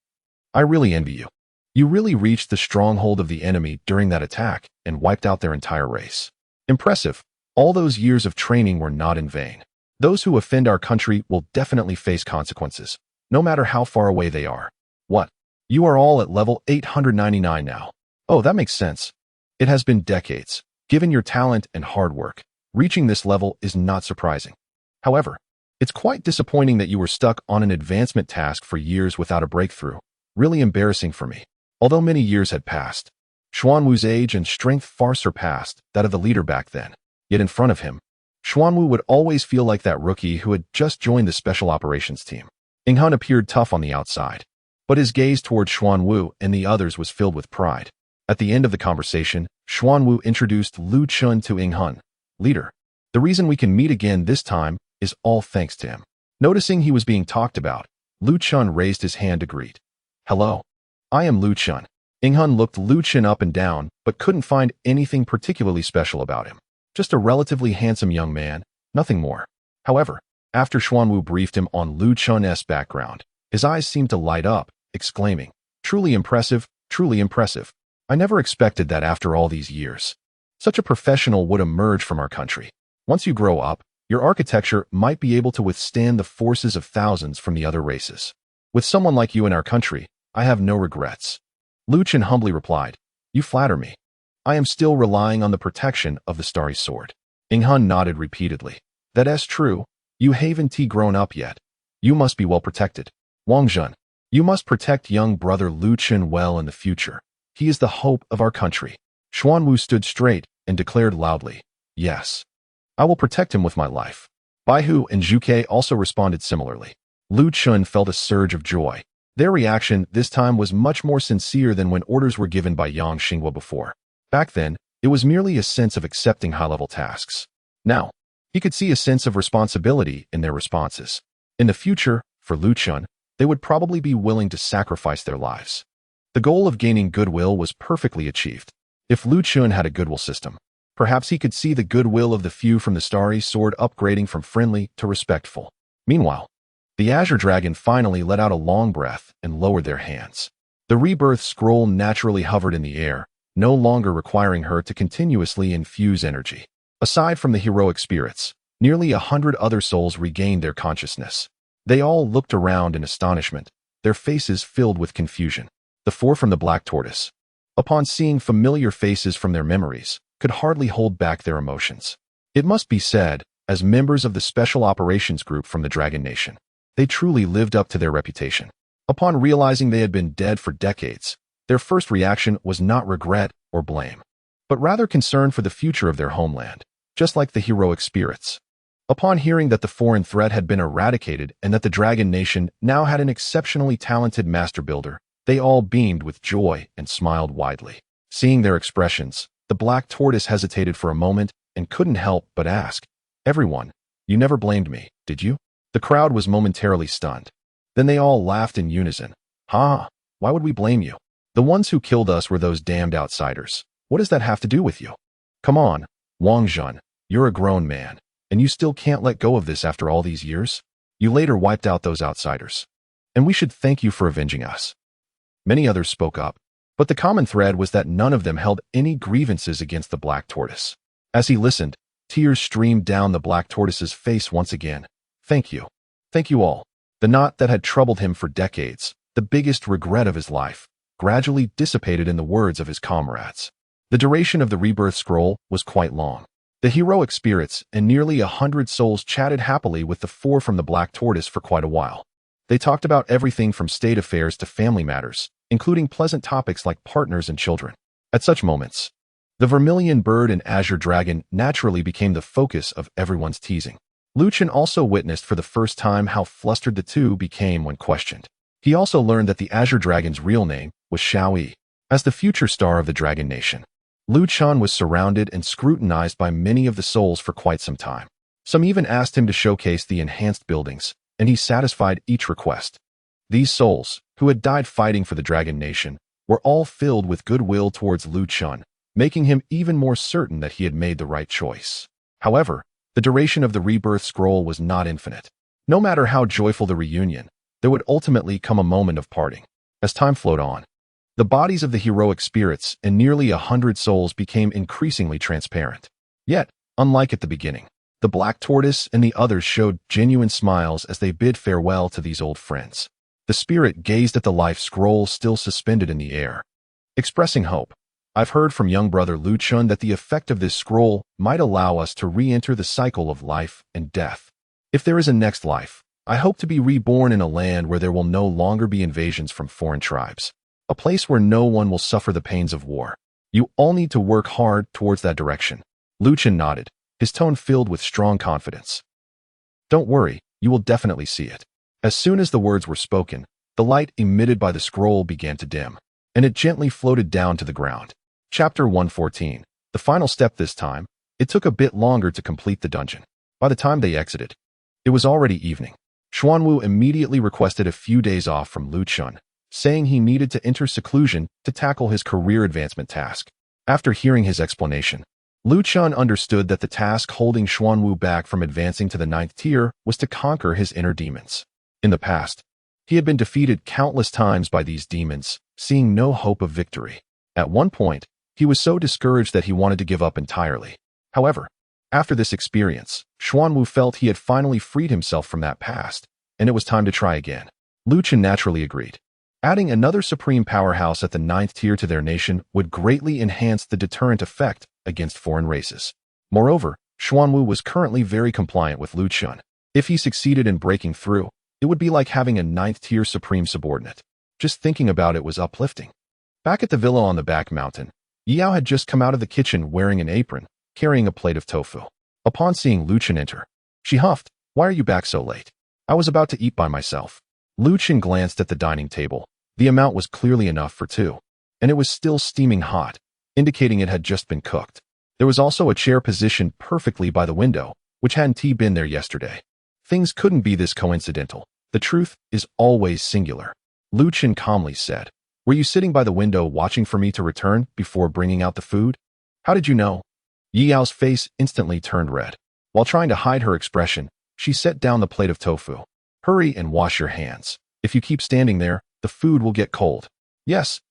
I really envy you. You really reached the stronghold of the enemy during that attack and wiped out their entire race. Impressive. All those years of training were not in vain. Those who offend our country will definitely face consequences, no matter how far away they are. What? You are all at level 899 now. Oh, that makes sense. It has been decades. Given your talent and hard work, reaching this level is not surprising. However, it's quite disappointing that you were stuck on an advancement task for years without a breakthrough. Really embarrassing for me. Although many years had passed, Xuanwu's age and strength far surpassed that of the leader back then. Yet in front of him, Xuanwu would always feel like that rookie who had just joined the special operations team. Yinghun appeared tough on the outside, but his gaze toward Xuanwu and the others was filled with pride. At the end of the conversation, Xuanwu introduced Lu Chun to Yinghun. Leader, the reason we can meet again this time is all thanks to him. Noticing he was being talked about, Lu Chun raised his hand to greet. Hello. I am Lu Chun. Yinghun looked Lu Chun up and down, but couldn't find anything particularly special about him. Just a relatively handsome young man, nothing more. However, after Xuanwu briefed him on Lu Chun's background, his eyes seemed to light up, exclaiming, truly impressive, truly impressive. I never expected that after all these years. Such a professional would emerge from our country. Once you grow up, your architecture might be able to withstand the forces of thousands from the other races. With someone like you in our country, I have no regrets. Lu Chun humbly replied, you flatter me. I am still relying on the protection of the Starry Sword. Yinghun nodded repeatedly. That's true. You haven't grown up yet. You must be well protected. Wangzhen, you must protect young brother Lu Chun well in the future. He is the hope of our country. Xuanwu stood straight and declared loudly, yes. I will protect him with my life. Baihu and Zhuke also responded similarly. Lu Chun felt a surge of joy. Their reaction this time was much more sincere than when orders were given by Yang Xinghua before. Back then, it was merely a sense of accepting high-level tasks. Now, he could see a sense of responsibility in their responses. In the future, for Lu Chun, they would probably be willing to sacrifice their lives. The goal of gaining goodwill was perfectly achieved. If Lu Chun had a goodwill system, perhaps he could see the goodwill of the few from the Starry Sword upgrading from friendly to respectful. Meanwhile, the Azure Dragon finally let out a long breath and lowered their hands. The rebirth scroll naturally hovered in the air, no longer requiring her to continuously infuse energy. Aside from the heroic spirits, nearly 100 other souls regained their consciousness. They all looked around in astonishment, their faces filled with confusion. The four from the Black Tortoise, upon seeing familiar faces from their memories, could hardly hold back their emotions. It must be said, as members of the Special Operations Group from the Dragon Nation, they truly lived up to their reputation. Upon realizing they had been dead for decades, their first reaction was not regret or blame, but rather concern for the future of their homeland, just like the heroic spirits. Upon hearing that the foreign threat had been eradicated and that the Dragon Nation now had an exceptionally talented master builder, they all beamed with joy and smiled widely. Seeing their expressions, the Black Tortoise hesitated for a moment and couldn't help but ask, everyone, you never blamed me, did you? The crowd was momentarily stunned. Then they all laughed in unison. Why would we blame you? The ones who killed us were those damned outsiders. What does that have to do with you? Come on, Wangzhen, you're a grown man, and you still can't let go of this after all these years? You later wiped out those outsiders, and we should thank you for avenging us. Many others spoke up, but the common thread was that none of them held any grievances against the Black Tortoise. As he listened, tears streamed down the Black Tortoise's face once again. Thank you. Thank you all. The knot that had troubled him for decades, the biggest regret of his life, gradually dissipated in the words of his comrades. The duration of the rebirth scroll was quite long. The heroic spirits and nearly 100 souls chatted happily with the four from the Black Tortoise for quite a while. They talked about everything from state affairs to family matters, including pleasant topics like partners and children. At such moments, the Vermilion Bird and Azure Dragon naturally became the focus of everyone's teasing. Lu Chun also witnessed for the first time how flustered the two became when questioned. He also learned that the Azure Dragon's real name was Xiao. As the future star of the Dragon Nation, Lu Chun was surrounded and scrutinized by many of the souls for quite some time. Some even asked him to showcase the enhanced buildings, and he satisfied each request. These souls, who had died fighting for the Dragon Nation, were all filled with goodwill towards Lu Chun, making him even more certain that he had made the right choice. However, the duration of the rebirth scroll was not infinite. No matter how joyful the reunion, there would ultimately come a moment of parting. As time flowed on, the bodies of the heroic spirits and nearly 100 souls became increasingly transparent. Yet, unlike at the beginning, the Black Tortoise and the others showed genuine smiles as they bid farewell to these old friends. The spirit gazed at the life scroll still suspended in the air, expressing hope. I've heard from young brother Lu Chun that the effect of this scroll might allow us to re-enter the cycle of life and death. If there is a next life, I hope to be reborn in a land where there will no longer be invasions from foreign tribes. A place where no one will suffer the pains of war. You all need to work hard towards that direction. Lu Chun nodded, his tone filled with strong confidence. Don't worry, you will definitely see it. As soon as the words were spoken, the light emitted by the scroll began to dim, and it gently floated down to the ground. Chapter 114. The final step this time. It took a bit longer to complete the dungeon. By the time they exited, it was already evening. Xuanwu immediately requested a few days off from Lu Chun, saying he needed to enter seclusion to tackle his career advancement task. After hearing his explanation, Lu Chun understood that the task holding Xuanwu back from advancing to the 9th tier was to conquer his inner demons. In the past, he had been defeated countless times by these demons, seeing no hope of victory. At one point, he was so discouraged that he wanted to give up entirely. However, after this experience, Xuanwu felt he had finally freed himself from that past, and it was time to try again. Lu Chun naturally agreed. Adding another supreme powerhouse at the 9th tier to their nation would greatly enhance the deterrent effect against foreign races. Moreover, Xuanwu was currently very compliant with Lu Chun. If he succeeded in breaking through, it would be like having a 9th tier supreme subordinate. Just thinking about it was uplifting. Back at the villa on the back mountain, Yao had just come out of the kitchen wearing an apron, carrying a plate of tofu. Upon seeing Lu Chun enter, she huffed, "Why are you back so late? I was about to eat by myself." Lu Chun glanced at the dining table. The amount was clearly enough for two, and it was still steaming hot, indicating it had just been cooked. There was also a chair positioned perfectly by the window, which hadn't been there yesterday. Things couldn't be this coincidental. The truth is always singular. Lu Chun calmly said, "Were you sitting by the window watching for me to return before bringing out the food? How did you know?" Yao's face instantly turned red. While trying to hide her expression, she set down the plate of tofu. "Hurry and wash your hands. If you keep standing there, the food will get cold." Yes.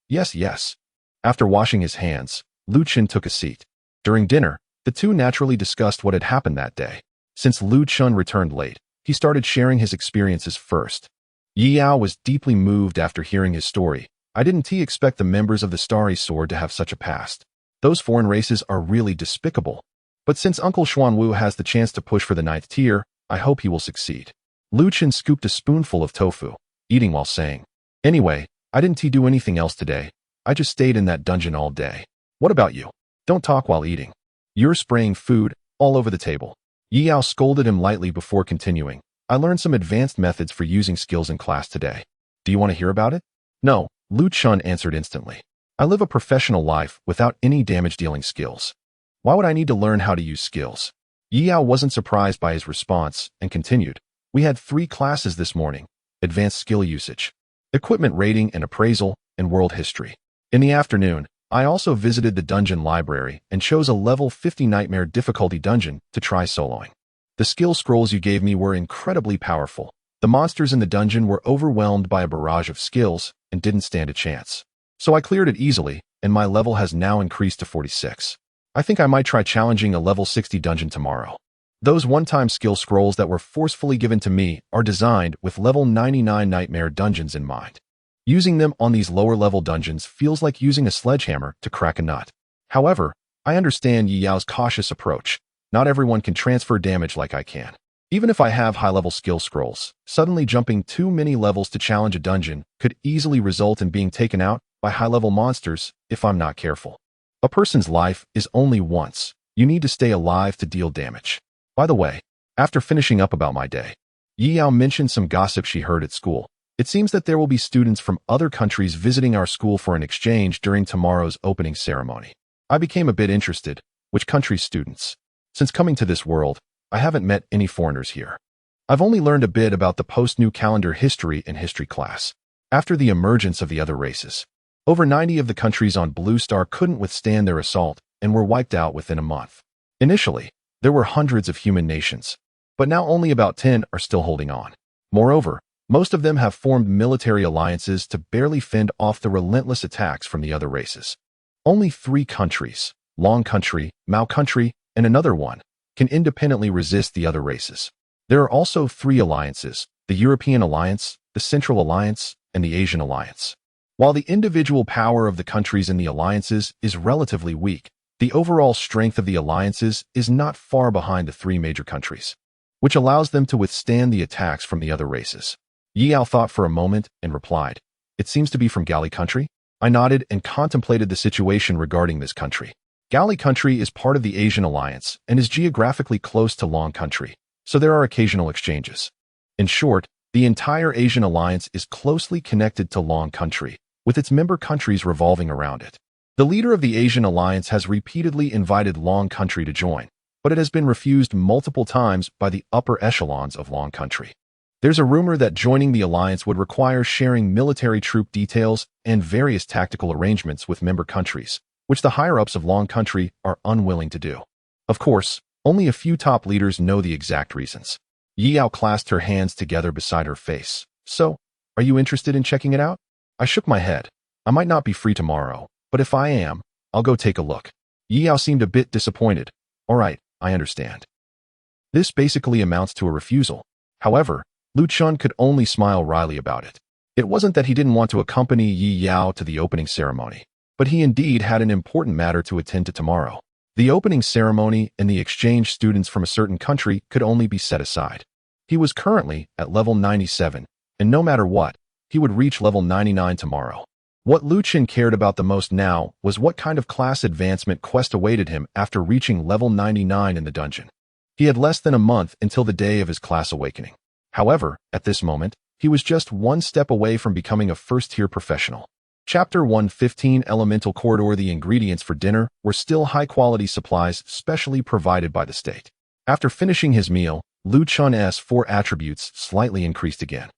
After washing his hands, Lu Chun took a seat. During dinner, the two naturally discussed what had happened that day. Since Lu Chun returned late, he started sharing his experiences first. Yao was deeply moved after hearing his story. "I didn't expect the members of the Starry Sword to have such a past. Those foreign races are really despicable. But since Uncle Xuanwu has the chance to push for the 9th tier, I hope he will succeed." Lu Chun scooped a spoonful of tofu, eating while saying, "Anyway, I didn't do anything else today. I just stayed in that dungeon all day. What about you? Don't talk while eating. You're spraying food all over the table." Yao scolded him lightly before continuing, "I learned some advanced methods for using skills in class today. Do you want to hear about it?" "No," Lu Chun answered instantly. "I live a professional life without any damage-dealing skills. Why would I need to learn how to use skills?" Yao wasn't surprised by his response and continued, "We had 3 classes this morning: advanced skill usage, equipment rating and appraisal, and world history. In the afternoon, I also visited the dungeon library and chose a level 50 nightmare difficulty dungeon to try soloing. The skill scrolls you gave me were incredibly powerful. The monsters in the dungeon were overwhelmed by a barrage of skills and didn't stand a chance. So I cleared it easily, and my level has now increased to 46. I think I might try challenging a level 60 dungeon tomorrow. Those one-time skill scrolls that were forcefully given to me are designed with level 99 nightmare dungeons in mind. Using them on these lower-level dungeons feels like using a sledgehammer to crack a nut. However, I understand Yao's cautious approach. Not everyone can transfer damage like I can. Even if I have high-level skill scrolls, suddenly jumping too many levels to challenge a dungeon could easily result in being taken out by high-level monsters if I'm not careful. A person's life is only once. You need to stay alive to deal damage. By the way, After finishing up about my day, Yao mentioned some gossip she heard at school. It seems that there will be students from other countries visiting our school for an exchange during tomorrow's opening ceremony. I became a bit interested. Which country's students? Since coming to this world, I haven't met any foreigners here. I've only learned a bit about the post-new calendar history in history class. After the emergence of the other races, over 90 of the countries on Blue Star couldn't withstand their assault and were wiped out within a month. Initially, there were hundreds of human nations, but now only about 10 are still holding on. Moreover, most of them have formed military alliances to barely fend off the relentless attacks from the other races. Only 3 countries, Long Country, Mao Country, and another one, can independently resist the other races. There are also 3 alliances, the European Alliance, the Central Alliance, and the Asian Alliance. While the individual power of the countries in the alliances is relatively weak, the overall strength of the alliances is not far behind the 3 major countries, which allows them to withstand the attacks from the other races. Yao thought for a moment and replied, "It seems to be from Gali Country?" I nodded and contemplated the situation regarding this country. Gali Country is part of the Asian Alliance and is geographically close to Long Country, so there are occasional exchanges. In short, the entire Asian Alliance is closely connected to Long Country, with its member countries revolving around it. The leader of the Asian Alliance has repeatedly invited Long Country to join, but it has been refused multiple times by the upper echelons of Long Country. There's a rumor that joining the alliance would require sharing military troop details and various tactical arrangements with member countries, which the higher-ups of Long Country are unwilling to do. Of course, only a few top leaders know the exact reasons. Yao clasped her hands together beside her face. "So, are you interested in checking it out?" I shook my head. "I might not be free tomorrow, but if I am, I'll go take a look." Yao seemed a bit disappointed. "All right, I understand." This basically amounts to a refusal. However, Chun could only smile wryly about it. It wasn't that he didn't want to accompany Yao to the opening ceremony, but he indeed had an important matter to attend to tomorrow. The opening ceremony and the exchange students from a certain country could only be set aside. He was currently at level 97, and no matter what, he would reach level 99 tomorrow. What Chun cared about the most now was what kind of class advancement quest awaited him after reaching level 99 in the dungeon. He had less than a month until the day of his class awakening. However, at this moment, he was just one step away from becoming a first-tier professional. Chapter 115 Elemental Corridor. The ingredients for dinner were still high-quality supplies specially provided by the state. After finishing his meal, Chun's 4 attributes slightly increased again.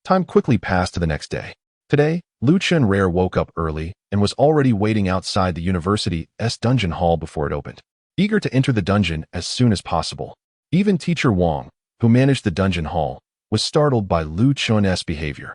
Time quickly passed to the next day. Today, Chun Rare woke up early and was already waiting outside the university's dungeon hall before it opened, eager to enter the dungeon as soon as possible. Even Teacher Wang, who managed the dungeon hall, was startled by Chun's behavior.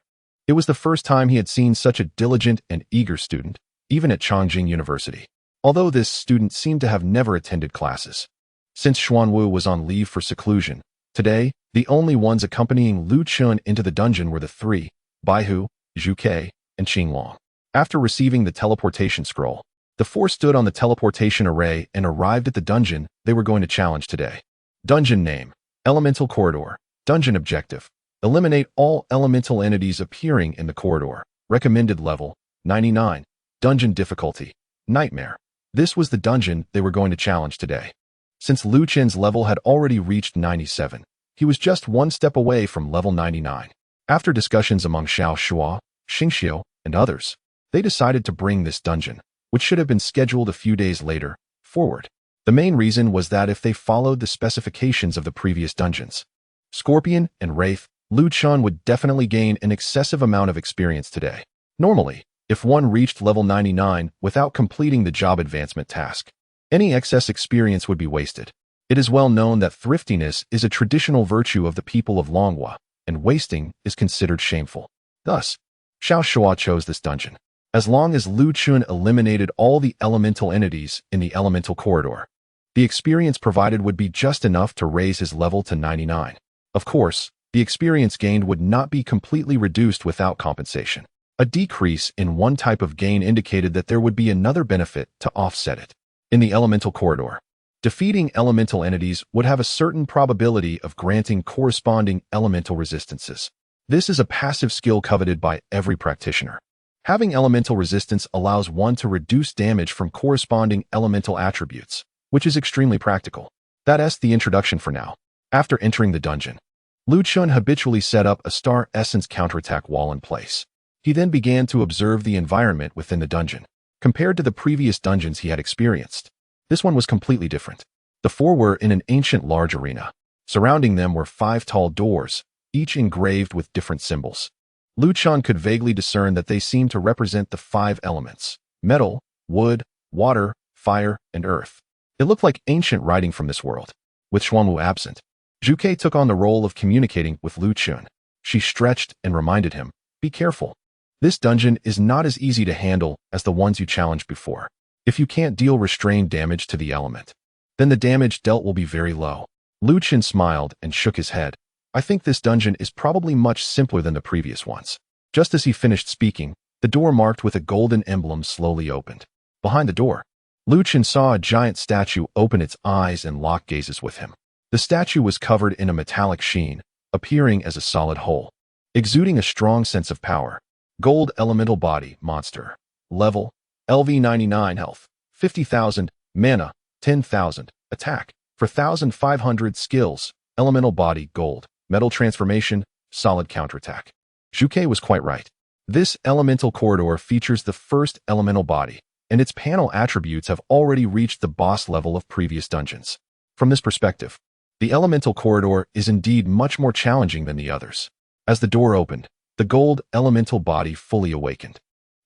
It was the first time he had seen such a diligent and eager student, even at Chongqing University, although this student seemed to have never attended classes. Since Xuanwu was on leave for seclusion, today, the only ones accompanying Chun into the dungeon were the 3, Baihu, Zhuke, and Qinglong. After receiving the teleportation scroll, the 4 stood on the teleportation array and arrived at the dungeon they were going to challenge today. Dungeon name: Elemental Corridor. Dungeon objective: eliminate all elemental entities appearing in the corridor. Recommended level: 99. Dungeon difficulty: Nightmare. This was the dungeon they were going to challenge today. Since Chun's level had already reached 97, he was just one step away from level 99. After discussions among Xiao Shuo, Xingxiu, and others, they decided to bring this dungeon, which should have been scheduled a few days later, forward. The main reason was that if they followed the specifications of the previous dungeons, Scorpion and Wraith, Chun would definitely gain an excessive amount of experience today. Normally, if one reached level 99 without completing the job advancement task, any excess experience would be wasted. It is well known that thriftiness is a traditional virtue of the people of Longhua, and wasting is considered shameful. Thus, Xiao Shuo chose this dungeon. As long as Chun eliminated all the elemental entities in the elemental corridor, the experience provided would be just enough to raise his level to 99. Of course, the experience gained would not be completely reduced without compensation. A decrease in one type of gain indicated that there would be another benefit to offset it. In the elemental corridor, defeating elemental entities would have a certain probability of granting corresponding elemental resistances. This is a passive skill coveted by every practitioner. Having elemental resistance allows one to reduce damage from corresponding elemental attributes, which is extremely practical. That's the introduction for now. After entering the dungeon, Lu Chun habitually set up a star essence counterattack wall in place. He then began to observe the environment within the dungeon. Compared to the previous dungeons he had experienced, this one was completely different. The four were in an ancient large arena. Surrounding them were 5 tall doors, each engraved with different symbols. Lu Chun could vaguely discern that they seemed to represent the 5 elements: metal, wood, water, fire, and earth. It looked like ancient writing from this world. With Xuanwu absent, Zhuke took on the role of communicating with Lu Chun. She stretched and reminded him, "Be careful. This dungeon is not as easy to handle as the ones you challenged before. If you can't deal restrained damage to the element, then the damage dealt will be very low." Lu Chun smiled and shook his head. "I think this dungeon is probably much simpler than the previous ones." Just as he finished speaking, the door marked with a golden emblem slowly opened. Behind the door, Lu Chun saw a giant statue open its eyes and lock gazes with him. The statue was covered in a metallic sheen, appearing as a solid whole, exuding a strong sense of power. Gold elemental body, monster. Level, LV 99 health, 50,000, mana, 10,000, attack, 4,500 skills, elemental body, gold, metal transformation, solid counterattack. Zhuke was quite right. This elemental corridor features the first elemental body, and its panel attributes have already reached the boss level of previous dungeons. From this perspective, the elemental corridor is indeed much more challenging than the others. As the door opened, the gold elemental body fully awakened.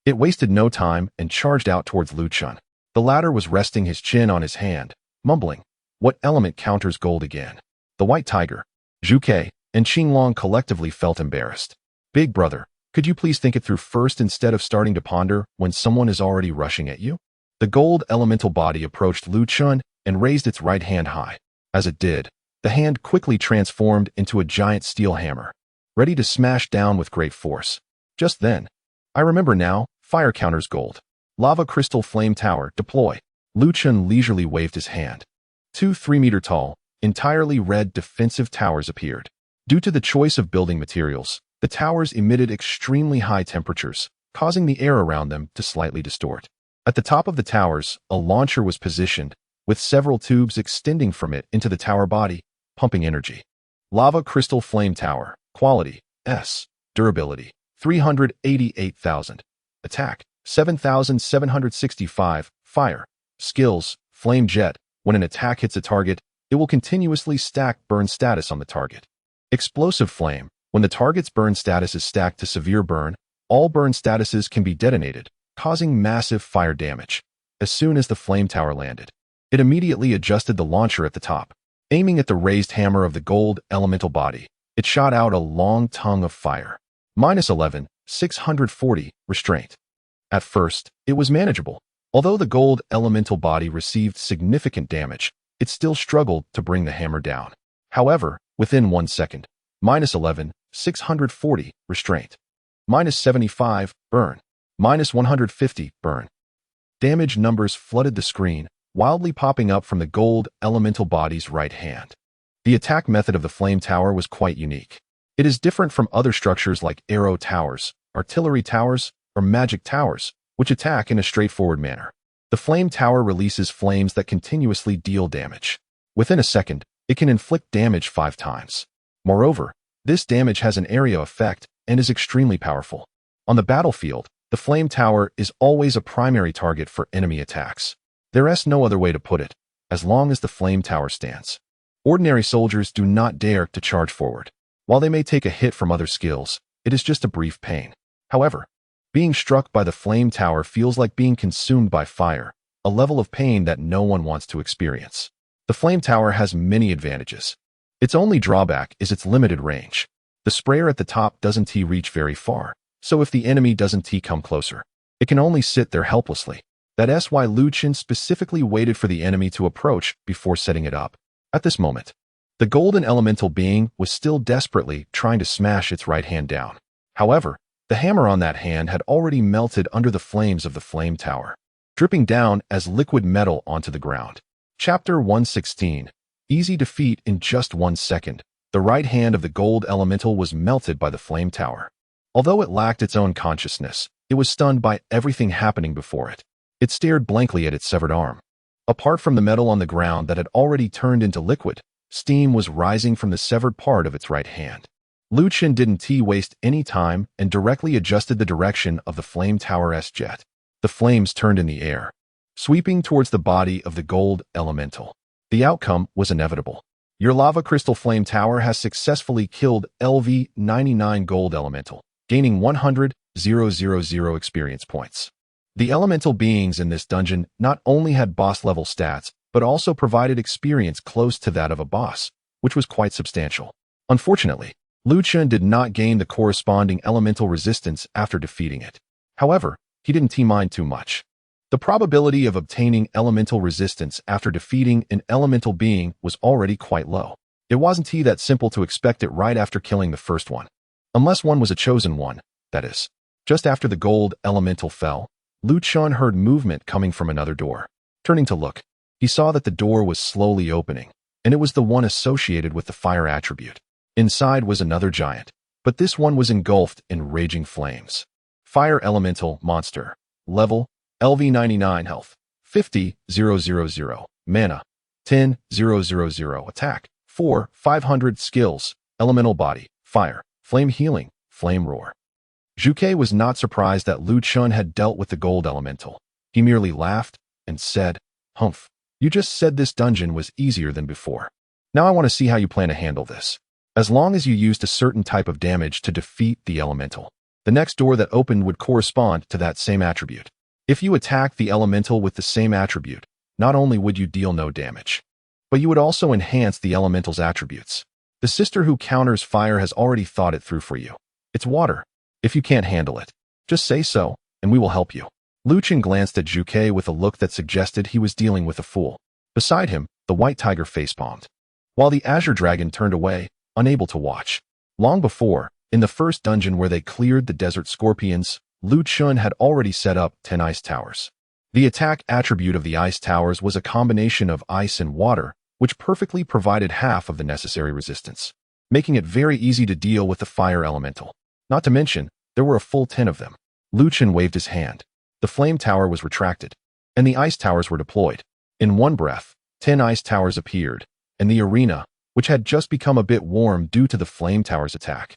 It wasted no time and charged out towards Lu Chun. The latter was resting his chin on his hand, mumbling, "What element counters gold again?" The White Tiger, Zhuke, and Qinglong collectively felt embarrassed. "Big brother, could you please think it through first instead of starting to ponder when someone is already rushing at you?" The gold elemental body approached Lu Chun and raised its right hand high. As it did, the hand quickly transformed into a giant steel hammer, ready to smash down with great force. Just then, "I remember now, fire counters gold. Lava crystal flame tower, deploy." Lu Chun leisurely waved his hand. 2 3-meter-tall, entirely red defensive towers appeared. Due to the choice of building materials, the towers emitted extremely high temperatures, causing the air around them to slightly distort. At the top of the towers, a launcher was positioned, with several tubes extending from it into the tower body, pumping energy. Lava crystal flame tower, quality, S, durability, 388,000, attack, 7,765, fire, skills, flame jet. When an attack hits a target, it will continuously stack burn status on the target. Explosive flame. When the target's burn status is stacked to severe burn, all burn statuses can be detonated, causing massive fire damage. As soon as the flame tower landed, it immediately adjusted the launcher at the top. Aiming at the raised hammer of the gold elemental body, it shot out a long tongue of fire. -11, 640, restraint. At first, it was manageable. Although the gold elemental body received significant damage, it still struggled to bring the hammer down. However, within 1 second, -11, 640, restraint. -75, burn. -150, burn. Damage numbers flooded the screen, wildly popping up from the gold elemental body's right hand. The attack method of the flame tower was quite unique. It is different from other structures like arrow towers, artillery towers, or magic towers, which attack in a straightforward manner. The flame tower releases flames that continuously deal damage. Within a second, it can inflict damage 5 times. Moreover, this damage has an area effect and is extremely powerful. On the battlefield, the flame tower is always a primary target for enemy attacks. There is no other way to put it, as long as the flame tower stands. Ordinary soldiers do not dare to charge forward. While they may take a hit from other skills, it is just a brief pain. However, being struck by the flame tower feels like being consumed by fire, a level of pain that no one wants to experience. The flame tower has many advantages. Its only drawback is its limited range. The sprayer at the top doesn't reach very far, so if the enemy doesn't come closer, it can only sit there helplessly. That's why Lu Chun specifically waited for the enemy to approach before setting it up. At this moment, the golden elemental being was still desperately trying to smash its right hand down. However, the hammer on that hand had already melted under the flames of the flame tower, dripping down as liquid metal onto the ground. Chapter 116. Easy defeat in just 1 second. The right hand of the gold elemental was melted by the flame tower. Although it lacked its own consciousness, it was stunned by everything happening before it. It stared blankly at its severed arm. Apart from the metal on the ground that had already turned into liquid, Steam was rising from the severed part of its right hand. Lu Chun didn't waste any time and directly adjusted the direction of the flame tower's jet. The flames turned in the air, sweeping towards the body of the gold elemental. The outcome was inevitable. Your lava crystal flame tower has successfully killed LV-99 gold elemental, gaining 100,000 experience points. The elemental beings in this dungeon not only had boss-level stats, but also provided experience close to that of a boss, which was quite substantial. Unfortunately, Lu Chun did not gain the corresponding elemental resistance after defeating it. However, he didn't mind too much. The probability of obtaining elemental resistance after defeating an elemental being was already quite low. It wasn't that simple to expect it right after killing the first one. Unless one was a chosen one, that is. Just after the gold elemental fell, Lu Chun heard movement coming from another door. Turning to look, he saw that the door was slowly opening, and it was the one associated with the fire attribute. Inside was another giant, but this one was engulfed in raging flames. Fire elemental monster. Level, LV-99 health, 50,000, mana, 10,000, attack, 500 skills, elemental body, fire, flame healing, flame roar. Zhuke was not surprised that Lu Chun had dealt with the gold elemental. He merely laughed and said, "Humph, you just said this dungeon was easier than before. Now I want to see how you plan to handle this. As long as you used a certain type of damage to defeat the elemental, the next door that opened would correspond to that same attribute. If you attack the elemental with the same attribute, not only would you deal no damage, but you would also enhance the elemental's attributes. The sister who counters fire has already thought it through for you. It's water. If you can't handle it, just say so, and we will help you." Lu Chun glanced at Zhuke with a look that suggested he was dealing with a fool. Beside him, the white tiger facepalmed, while the azure dragon turned away, unable to watch. Long before, in the first dungeon where they cleared the desert scorpions, Lu Chun had already set up 10 ice towers. The attack attribute of the ice towers was a combination of ice and water, which perfectly provided half of the necessary resistance, making it very easy to deal with the fire elemental. Not to mention, there were a full 10 of them. Lu Chun waved his hand. The flame tower was retracted, and the ice towers were deployed. In one breath, 10 ice towers appeared, and the arena, which had just become a bit warm due to the flame tower's attack,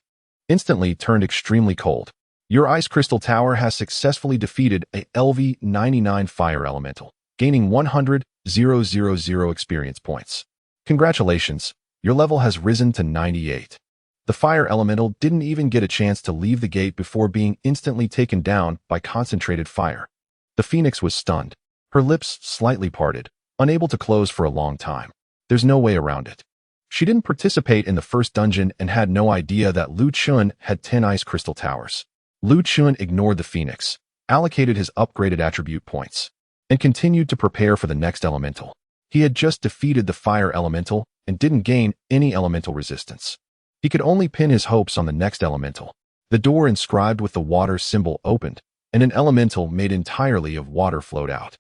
instantly turned extremely cold. Your ice crystal tower has successfully defeated a LV-99 fire elemental, gaining 100,000 experience points. Congratulations, your level has risen to 98. The fire elemental didn't even get a chance to leave the gate before being instantly taken down by concentrated fire. The phoenix was stunned, her lips slightly parted, unable to close for a long time. There's no way around it. She didn't participate in the first dungeon and had no idea that Lu Chun had 10 ice crystal towers. Lu Chun ignored the phoenix, allocated his upgraded attribute points, and continued to prepare for the next elemental. He had just defeated the fire elemental and didn't gain any elemental resistance. He could only pin his hopes on the next elemental. The door inscribed with the water symbol opened, and an elemental made entirely of water flowed out.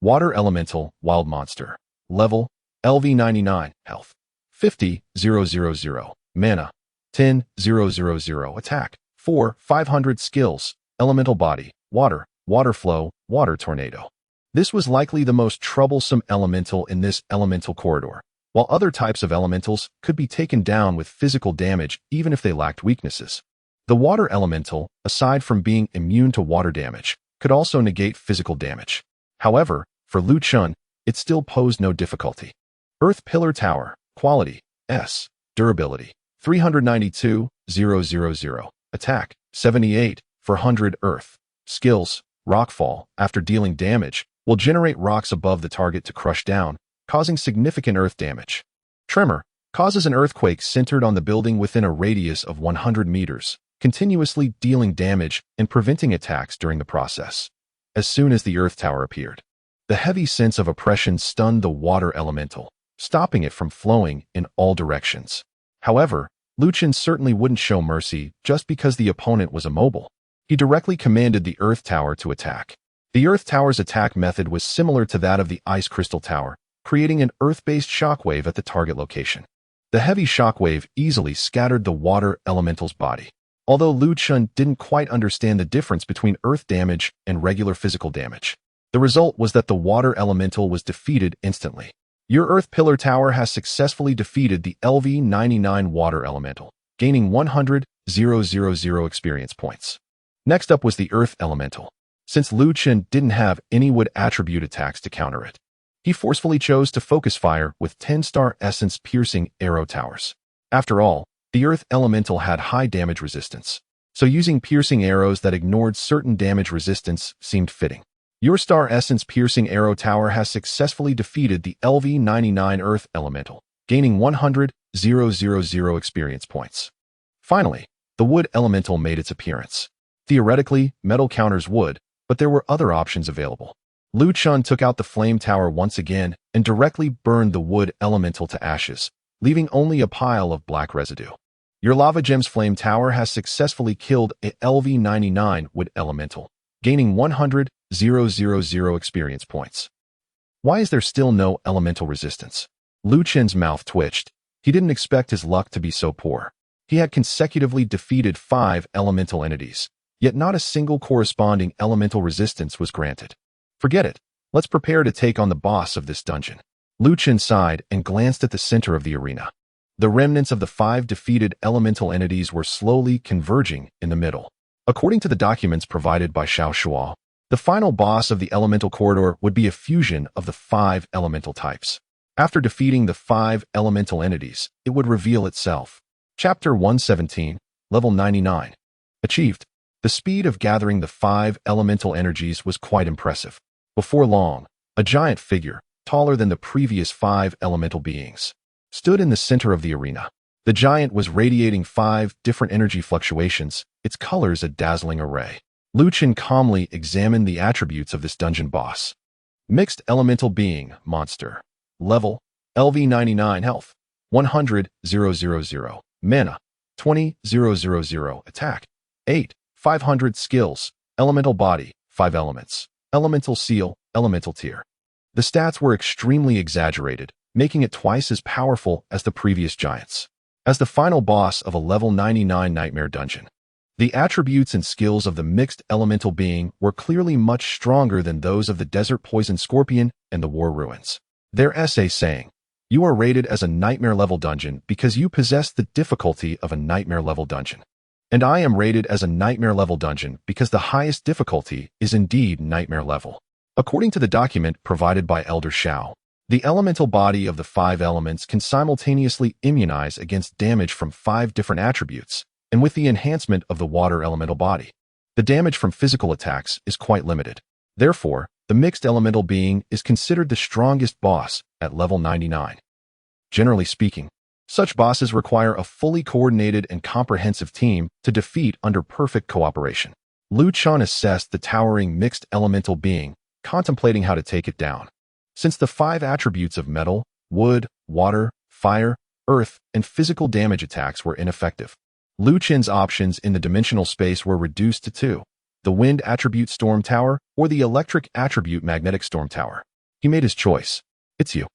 Water elemental, wild monster. Level, LV-99, health, 50,000, mana, 10,000, attack, 500 skills, elemental body, water, water flow, water tornado. This was likely the most troublesome elemental in this elemental corridor, while other types of elementals could be taken down with physical damage even if they lacked weaknesses. The water elemental, aside from being immune to water damage, could also negate physical damage. However, for Lu Chun, it still posed no difficulty. Earth Pillar Tower, quality, S, durability, 392,000, attack, 78, for 100 earth. Skills, Rockfall, after dealing damage, will generate rocks above the target to crush down, causing significant earth damage. Tremor, causes an earthquake centered on the building within a radius of 100 meters, continuously dealing damage and preventing attacks during the process. As soon as the earth tower appeared, the heavy sense of oppression stunned the water elemental, stopping it from flowing in all directions. However, Lu Chun certainly wouldn't show mercy just because the opponent was immobile. He directly commanded the earth tower to attack. The earth tower's attack method was similar to that of the ice crystal tower, creating an earth-based shockwave at the target location. The heavy shockwave easily scattered the water elemental's body. Although Lu Chun didn't quite understand the difference between earth damage and regular physical damage, the result was that the water elemental was defeated instantly. Your Earth Pillar Tower has successfully defeated the LV-99 Water Elemental, gaining 100,000 experience points. Next up was the Earth Elemental. Since Lu Chun didn't have any wood attribute attacks to counter it, he forcefully chose to focus fire with 10-star essence piercing arrow towers. After all, the Earth Elemental had high damage resistance, so using piercing arrows that ignored certain damage resistance seemed fitting. Your Star Essence Piercing Arrow Tower has successfully defeated the LV-99 Earth Elemental, gaining 100,000 experience points. Finally, the Wood Elemental made its appearance. Theoretically, metal counters wood, but there were other options available. Lu Chun took out the Flame Tower once again and directly burned the Wood Elemental to ashes, leaving only a pile of black residue. Your Lava Gems Flame Tower has successfully killed a LV-99 Wood Elemental, gaining 100,000 experience points. Why is there still no elemental resistance? Lu Chun's mouth twitched. He didn't expect his luck to be so poor. He had consecutively defeated 5 elemental entities, yet not a single corresponding elemental resistance was granted. Forget it. Let's prepare to take on the boss of this dungeon. Lu Chun sighed and glanced at the center of the arena. The remnants of the 5 defeated elemental entities were slowly converging in the middle. According to the documents provided by Xiao Shuo, the final boss of the elemental corridor would be a fusion of the 5 elemental types. After defeating the 5 elemental entities, it would reveal itself. Chapter 117, Level 99. Achieved. The speed of gathering the 5 elemental energies was quite impressive. Before long, a giant figure, taller than the previous 5 elemental beings, stood in the center of the arena. The giant was radiating 5 different energy fluctuations, its colors a dazzling array. Lu Chun calmly examined the attributes of this dungeon boss. Mixed Elemental Being, Monster. Level, LV-99 Health, 100,000. Mana, 20,000. Attack, 8, 500. Skills, Elemental Body, 5 elements. Elemental Seal, Elemental Tier. The stats were extremely exaggerated, making it twice as powerful as the previous giants. As the final boss of a Level 99 Nightmare Dungeon, the attributes and skills of the Mixed Elemental Being were clearly much stronger than those of the Desert Poison Scorpion and the War Ruins. Their essay saying, "You are rated as a Nightmare level dungeon because you possess the difficulty of a Nightmare level dungeon. And I am rated as a Nightmare level dungeon because the highest difficulty is indeed Nightmare level." According to the document provided by Elder Xiao, the elemental body of the 5 elements can simultaneously immunize against damage from 5 different attributes, and with the enhancement of the water elemental body, the damage from physical attacks is quite limited. Therefore, the Mixed Elemental Being is considered the strongest boss at level 99. Generally speaking, such bosses require a fully coordinated and comprehensive team to defeat under perfect cooperation. Lu Chun assessed the towering Mixed Elemental Being, contemplating how to take it down. Since the 5 attributes of metal, wood, water, fire, earth, and physical damage attacks were ineffective, Lu Chun's options in the dimensional space were reduced to 2, the wind attribute Storm Tower or the electric attribute Magnetic Storm Tower. He made his choice. It's you.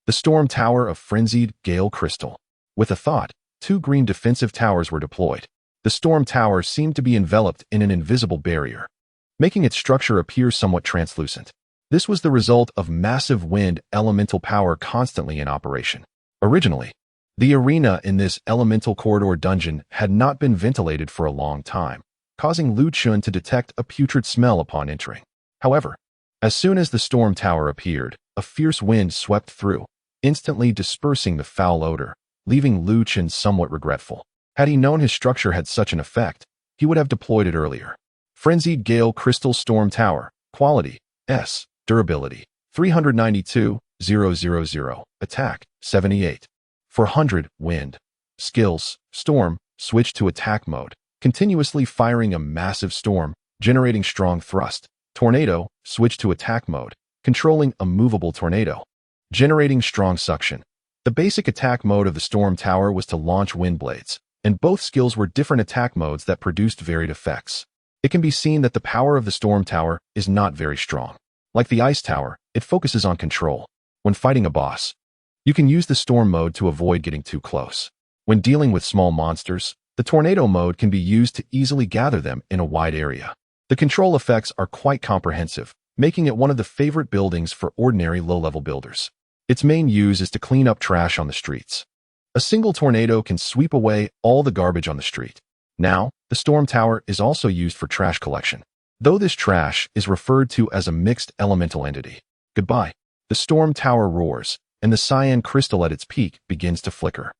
The Storm Tower of Frenzied Gale Crystal. With a thought, 2 green defensive towers were deployed. The Storm Tower seemed to be enveloped in an invisible barrier, making its structure appear somewhat translucent. This was the result of massive wind elemental power constantly in operation. Originally, the arena in this elemental corridor dungeon had not been ventilated for a long time, causing Lu Chun to detect a putrid smell upon entering. However, as soon as the Storm Tower appeared, a fierce wind swept through, instantly dispersing the foul odor, leaving Lu Chun somewhat regretful. Had he known his structure had such an effect, he would have deployed it earlier. Frenzied Gale Crystal Storm Tower. Quality, S. Durability, 392,000. Attack, 78. 400. Wind. Skills, Storm, switch to attack mode, continuously firing a massive storm, generating strong thrust. Tornado, switch to attack mode, controlling a movable tornado, generating strong suction. The basic attack mode of the Storm Tower was to launch wind blades, and both skills were different attack modes that produced varied effects. It can be seen that the power of the Storm Tower is not very strong. Like the Ice Tower, it focuses on control. When fighting a boss, you can use the Storm mode to avoid getting too close. When dealing with small monsters, the Tornado mode can be used to easily gather them in a wide area. The control effects are quite comprehensive, making it one of the favorite buildings for ordinary low-level builders. Its main use is to clean up trash on the streets. A single tornado can sweep away all the garbage on the street. Now, the storm tower is also used for trash collection, though this trash is referred to as a mixed elemental entity. Goodbye. The storm tower roars, and the cyan crystal at its peak begins to flicker.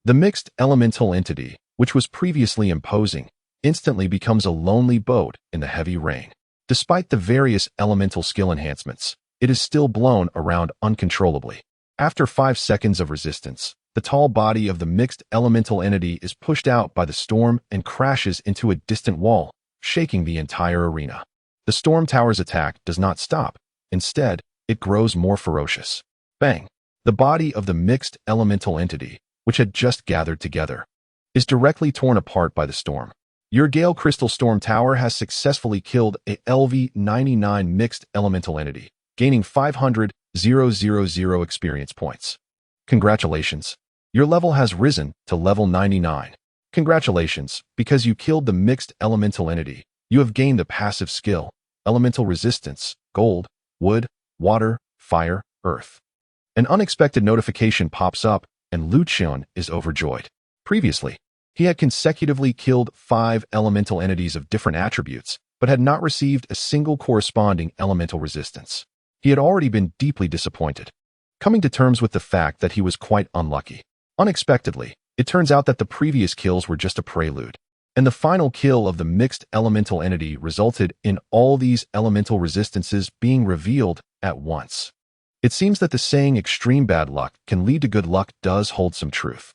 The mixed elemental entity, which was previously imposing, instantly becomes a lonely boat in the heavy rain. Despite the various elemental skill enhancements, it is still blown around uncontrollably. After 5 seconds of resistance, the tall body of the mixed elemental entity is pushed out by the storm and crashes into a distant wall, shaking the entire arena. The storm tower's attack does not stop. Instead, it grows more ferocious. Bang! The body of the mixed elemental entity, which had just gathered together, is directly torn apart by the storm. Your Gale Crystal Storm Tower has successfully killed a LV-99 mixed elemental entity, gaining 500,000 experience points. Congratulations! Your level has risen to level 99. Congratulations, because you killed the mixed elemental entity. You have gained the passive skill, Elemental Resistance, Gold, Wood, Water, Fire, Earth. An unexpected notification pops up, and Chun is overjoyed. Previously, he had consecutively killed 5 elemental entities of different attributes, but had not received a single corresponding elemental resistance. He had already been deeply disappointed, coming to terms with the fact that he was quite unlucky. Unexpectedly, it turns out that the previous kills were just a prelude, and the final kill of the mixed elemental entity resulted in all these elemental resistances being revealed at once. It seems that the saying extreme bad luck can lead to good luck does hold some truth.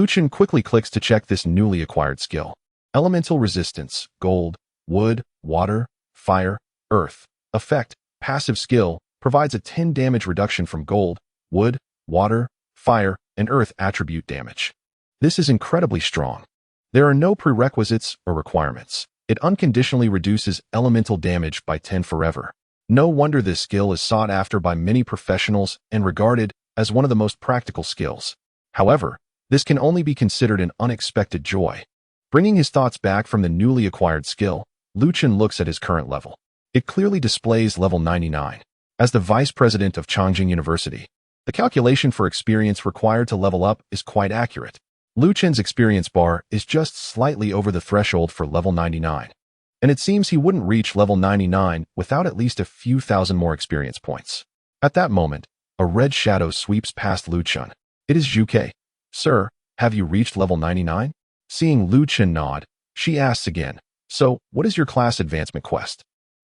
Chun quickly clicks to check this newly acquired skill. Elemental Resistance, Gold, Wood, Water, Fire, Earth. Effect, passive skill, provides a 10 damage reduction from Gold, Wood, Water, Fire, and Earth attribute damage. This is incredibly strong. There are no prerequisites or requirements. It unconditionally reduces elemental damage by 10 forever. No wonder this skill is sought after by many professionals and regarded as one of the most practical skills. However, this can only be considered an unexpected joy. Bringing his thoughts back from the newly acquired skill, Chun looks at his current level. It clearly displays level 99. As the vice president of Chongqing University, the calculation for experience required to level up is quite accurate. Chun's experience bar is just slightly over the threshold for level 99, and it seems he wouldn't reach level 99 without at least a few thousand more experience points. At that moment, a red shadow sweeps past Chun. It is Zhuke. Sir, have you reached level 99? Seeing Chun nod, she asks again, so what is your class advancement quest?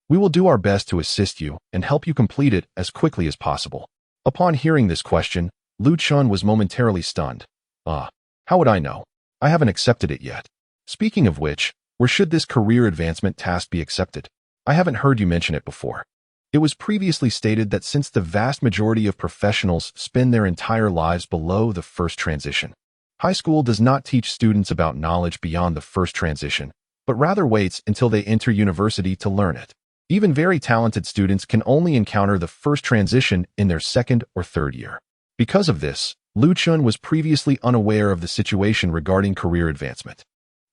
We will do our best to assist you and help you complete it as quickly as possible. Upon hearing this question, Chun was momentarily stunned. How would I know? I haven't accepted it yet. Speaking of which, where should this career advancement task be accepted? I haven't heard you mention it before. It was previously stated that since the vast majority of professionals spend their entire lives below the first transition, high school does not teach students about knowledge beyond the first transition, but rather waits until they enter university to learn it. Even very talented students can only encounter the first transition in their second or third year. Because of this, Chun was previously unaware of the situation regarding career advancement.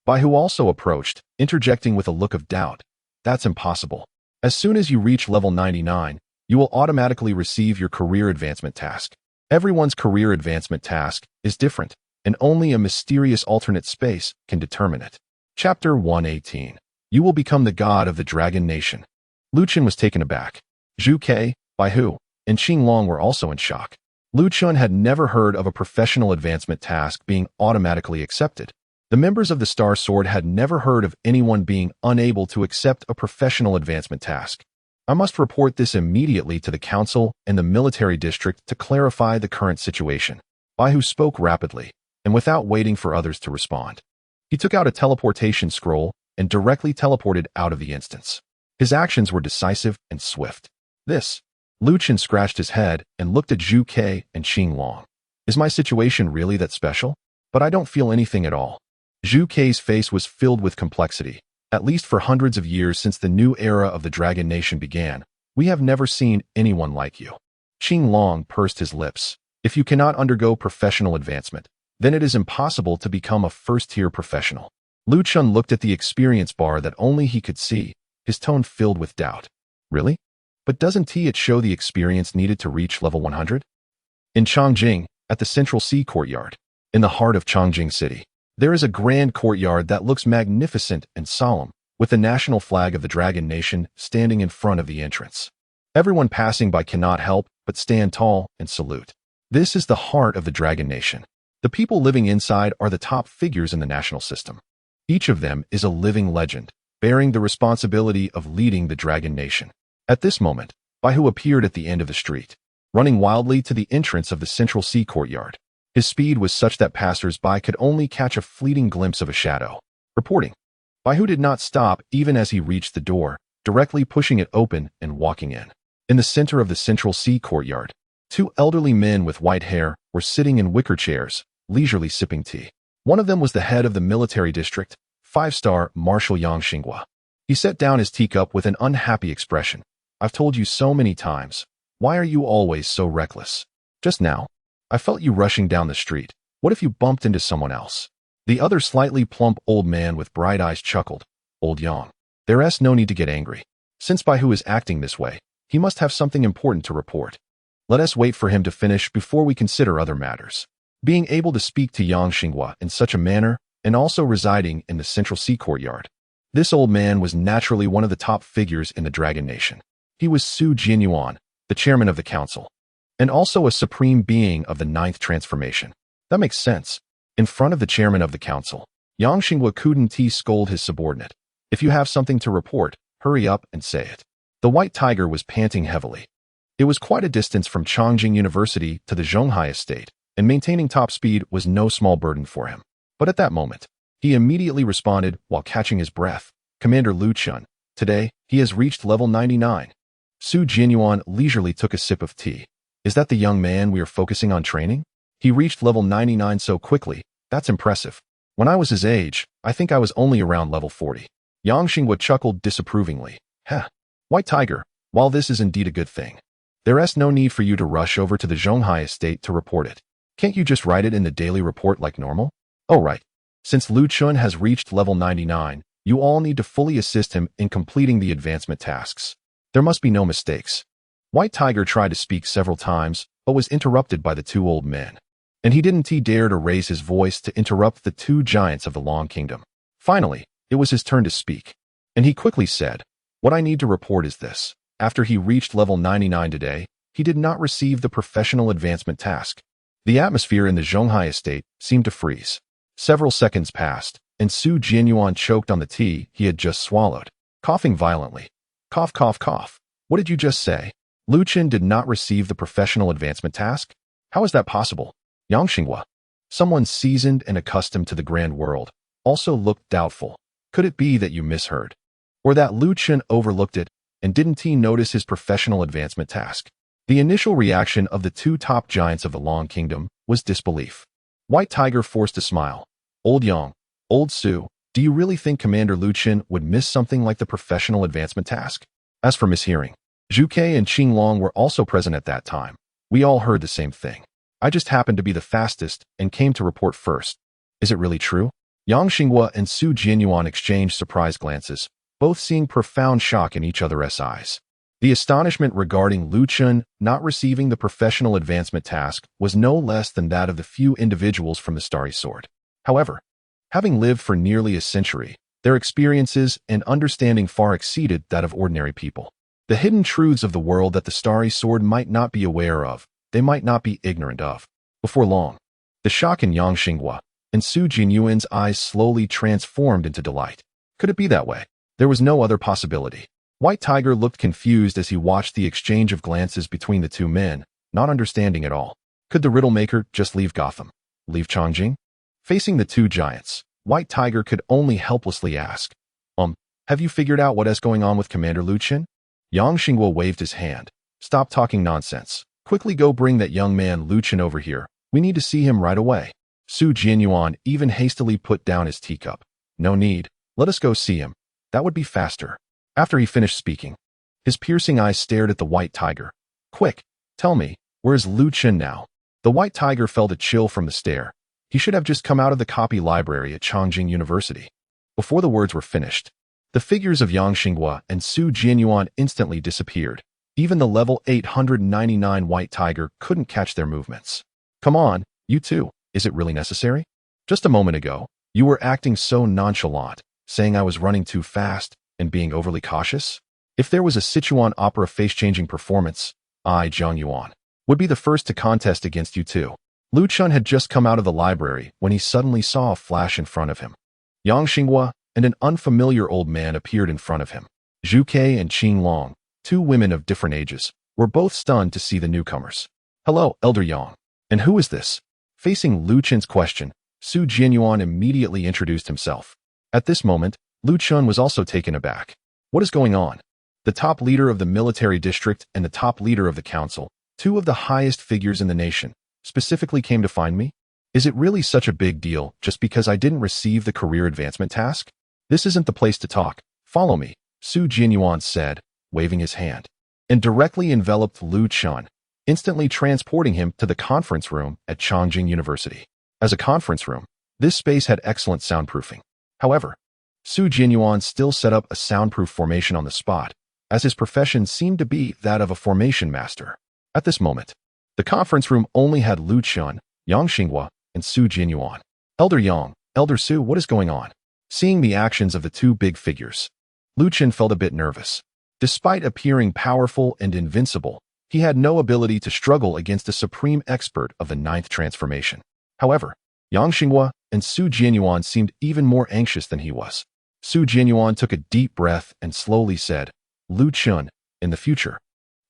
Bai Hu also approached, interjecting with a look of doubt. That's impossible. As soon as you reach level 99, you will automatically receive your career advancement task. Everyone's career advancement task is different, and only a mysterious alternate space can determine it. Chapter 118. You will become the god of the Dragon Nation. Chun was taken aback. Zhuke, Bai Hu, and Xing were also in shock. Chun had never heard of a professional advancement task being automatically accepted. The members of the Star Sword had never heard of anyone being unable to accept a professional advancement task. I must report this immediately to the council and the military district to clarify the current situation. Bai Hu spoke rapidly, and without waiting for others to respond. He took out a teleportation scroll and directly teleported out of the instance. His actions were decisive and swift. Chun scratched his head and looked at Zhuke and Xing. Is my situation really that special? But I don't feel anything at all. Zhuke's face was filled with complexity. At least for hundreds of years since the new era of the Dragon Nation began, we have never seen anyone like you. Xing pursed his lips. If you cannot undergo professional advancement, then it is impossible to become a first-tier professional. Chun looked at the experience bar that only he could see, his tone filled with doubt. Really? But doesn't it show the experience needed to reach level 100? In Chongqing, at the Central Sea Courtyard, in the heart of Chongqing City, there is a grand courtyard that looks magnificent and solemn, with the national flag of the Dragon Nation standing in front of the entrance. Everyone passing by cannot help but stand tall and salute. This is the heart of the Dragon Nation. The people living inside are the top figures in the national system. Each of them is a living legend, bearing the responsibility of leading the Dragon Nation. At this moment, Baihu appeared at the end of the street, running wildly to the entrance of the Central Sea Courtyard. His speed was such that passers-by could only catch a fleeting glimpse of a shadow. Reporting. Baihu did not stop even as he reached the door, directly pushing it open and walking in. In the center of the Central Sea Courtyard, two elderly men with white hair were sitting in wicker chairs, leisurely sipping tea. One of them was the head of the military district, 5-star Marshal Yang Xinghua. He set down his teacup with an unhappy expression. I've told you so many times. Why are you always so reckless? Just now, I felt you rushing down the street. What if you bumped into someone else? The other slightly plump old man with bright eyes chuckled. Old Yang. There's no need to get angry. Since Baihu is acting this way, he must have something important to report. Let us wait for him to finish before we consider other matters. Being able to speak to Yang Xinghua in such a manner, and also residing in the Central Sea Courtyard, this old man was naturally one of the top figures in the Dragon Nation. He was Su Jianyuan, the chairman of the council, and also a supreme being of the 9th transformation. That makes sense. In front of the chairman of the council, Yang Xinghua couldn't scold his subordinate. If you have something to report, hurry up and say it. The white tiger was panting heavily. It was quite a distance from Chongqing University to the Zhonghai estate, and maintaining top speed was no small burden for him. But at that moment, he immediately responded while catching his breath. Commander Lu Chun, today, he has reached level 99. Su Jianyuan leisurely took a sip of tea. Is that the young man we are focusing on training? He reached level 99 so quickly. That's impressive. When I was his age, I think I was only around level 40. Yang Xinghua chuckled disapprovingly. Heh. White Tiger, while this is indeed a good thing, there's no need for you to rush over to the Zhonghai estate to report it. Can't you just write it in the daily report like normal? Oh right. Since Lu Chun has reached level 99, you all need to fully assist him in completing the advancement tasks. There must be no mistakes. White Tiger tried to speak several times, but was interrupted by the two old men. And he didn't dare to raise his voice to interrupt the two giants of the Long Kingdom. Finally, it was his turn to speak. And he quickly said, what I need to report is this. After he reached level 99 today, he did not receive the professional advancement task. The atmosphere in the Zhonghai estate seemed to freeze. Several seconds passed, and Su Jianyuan choked on the tea he had just swallowed, coughing violently. Cough, cough, cough. What did you just say? Lu Chun did not receive the professional advancement task? How is that possible? Yang Xinghua, someone seasoned and accustomed to the grand world, also looked doubtful. Could it be that you misheard? Or that Lu Chun overlooked it, and didn't he notice his professional advancement task? The initial reaction of the two top giants of the Long Kingdom was disbelief. White Tiger forced a smile. Old Yang, Old Su, do you really think Commander Lu Chun would miss something like the professional advancement task? As for mishearing, Zhu Ke and Qing Long were also present at that time. We all heard the same thing. I just happened to be the fastest and came to report first. Is it really true? Yang Xinghua and Su Jianyuan exchanged surprised glances, both seeing profound shock in each other's eyes. The astonishment regarding Lu Chun not receiving the professional advancement task was no less than that of the few individuals from the Starry Sword. However, having lived for nearly a century, their experiences and understanding far exceeded that of ordinary people. The hidden truths of the world that the Starry Sword might not be aware of, they might not be ignorant of. Before long, the shock in Yang Xinghua and Su Jianyuan's eyes slowly transformed into delight. Could it be that way? There was no other possibility. White Tiger looked confused as he watched the exchange of glances between the two men, not understanding at all. Could the riddle maker just leave Gotham? Leave Chongqing? Facing the two giants, White Tiger could only helplessly ask, have you figured out what is going on with Commander Lu Chun? Yang Xinghua waved his hand. Stop talking nonsense. Quickly go bring that young man Lu Chun over here. We need to see him right away. Su Jianyuan even hastily put down his teacup. No need. Let us go see him. That would be faster. After he finished speaking, his piercing eyes stared at the White Tiger. Quick, tell me, where is Lu Chun now? The White Tiger felt a chill from the stare. He should have just come out of the copy library at Chongqing University. Before the words were finished, the figures of Yang Xinghua and Su Jianyuan instantly disappeared. Even the level 899 White Tiger couldn't catch their movements. Come on, you two, is it really necessary? Just a moment ago, you were acting so nonchalant, saying I was running too fast and being overly cautious. If there was a Sichuan opera face-changing performance, I, Zhang Yuan, would be the first to contest against you two. Lu Chun had just come out of the library when he suddenly saw a flash in front of him. Yang Xinghua and an unfamiliar old man appeared in front of him. Zhu Ke and Qing Long, two women of different ages, were both stunned to see the newcomers. Hello, Elder Yang. And who is this? Facing Lu Chun's question, Su Jianyuan immediately introduced himself. At this moment, Lu Chun was also taken aback. What is going on? The top leader of the military district and the top leader of the council, two of the highest figures in the nation, specifically came to find me? Is it really such a big deal just because I didn't receive the career advancement task? This isn't the place to talk. Follow me, Su Jianyuan said, waving his hand, and directly enveloped Lu Chun, instantly transporting him to the conference room at Chongqing University. As a conference room, this space had excellent soundproofing. However, Su Jianyuan still set up a soundproof formation on the spot, as his profession seemed to be that of a formation master. At this moment, the conference room only had Lu Chun, Yang Xinghua, and Su Jianyuan. Elder Yang, Elder Su, what is going on? Seeing the actions of the two big figures, Lu Chun felt a bit nervous. Despite appearing powerful and invincible, he had no ability to struggle against a supreme expert of the ninth transformation. However, Yang Xinghua and Su Jianyuan seemed even more anxious than he was. Su Jianyuan took a deep breath and slowly said, Lu Chun, in the future,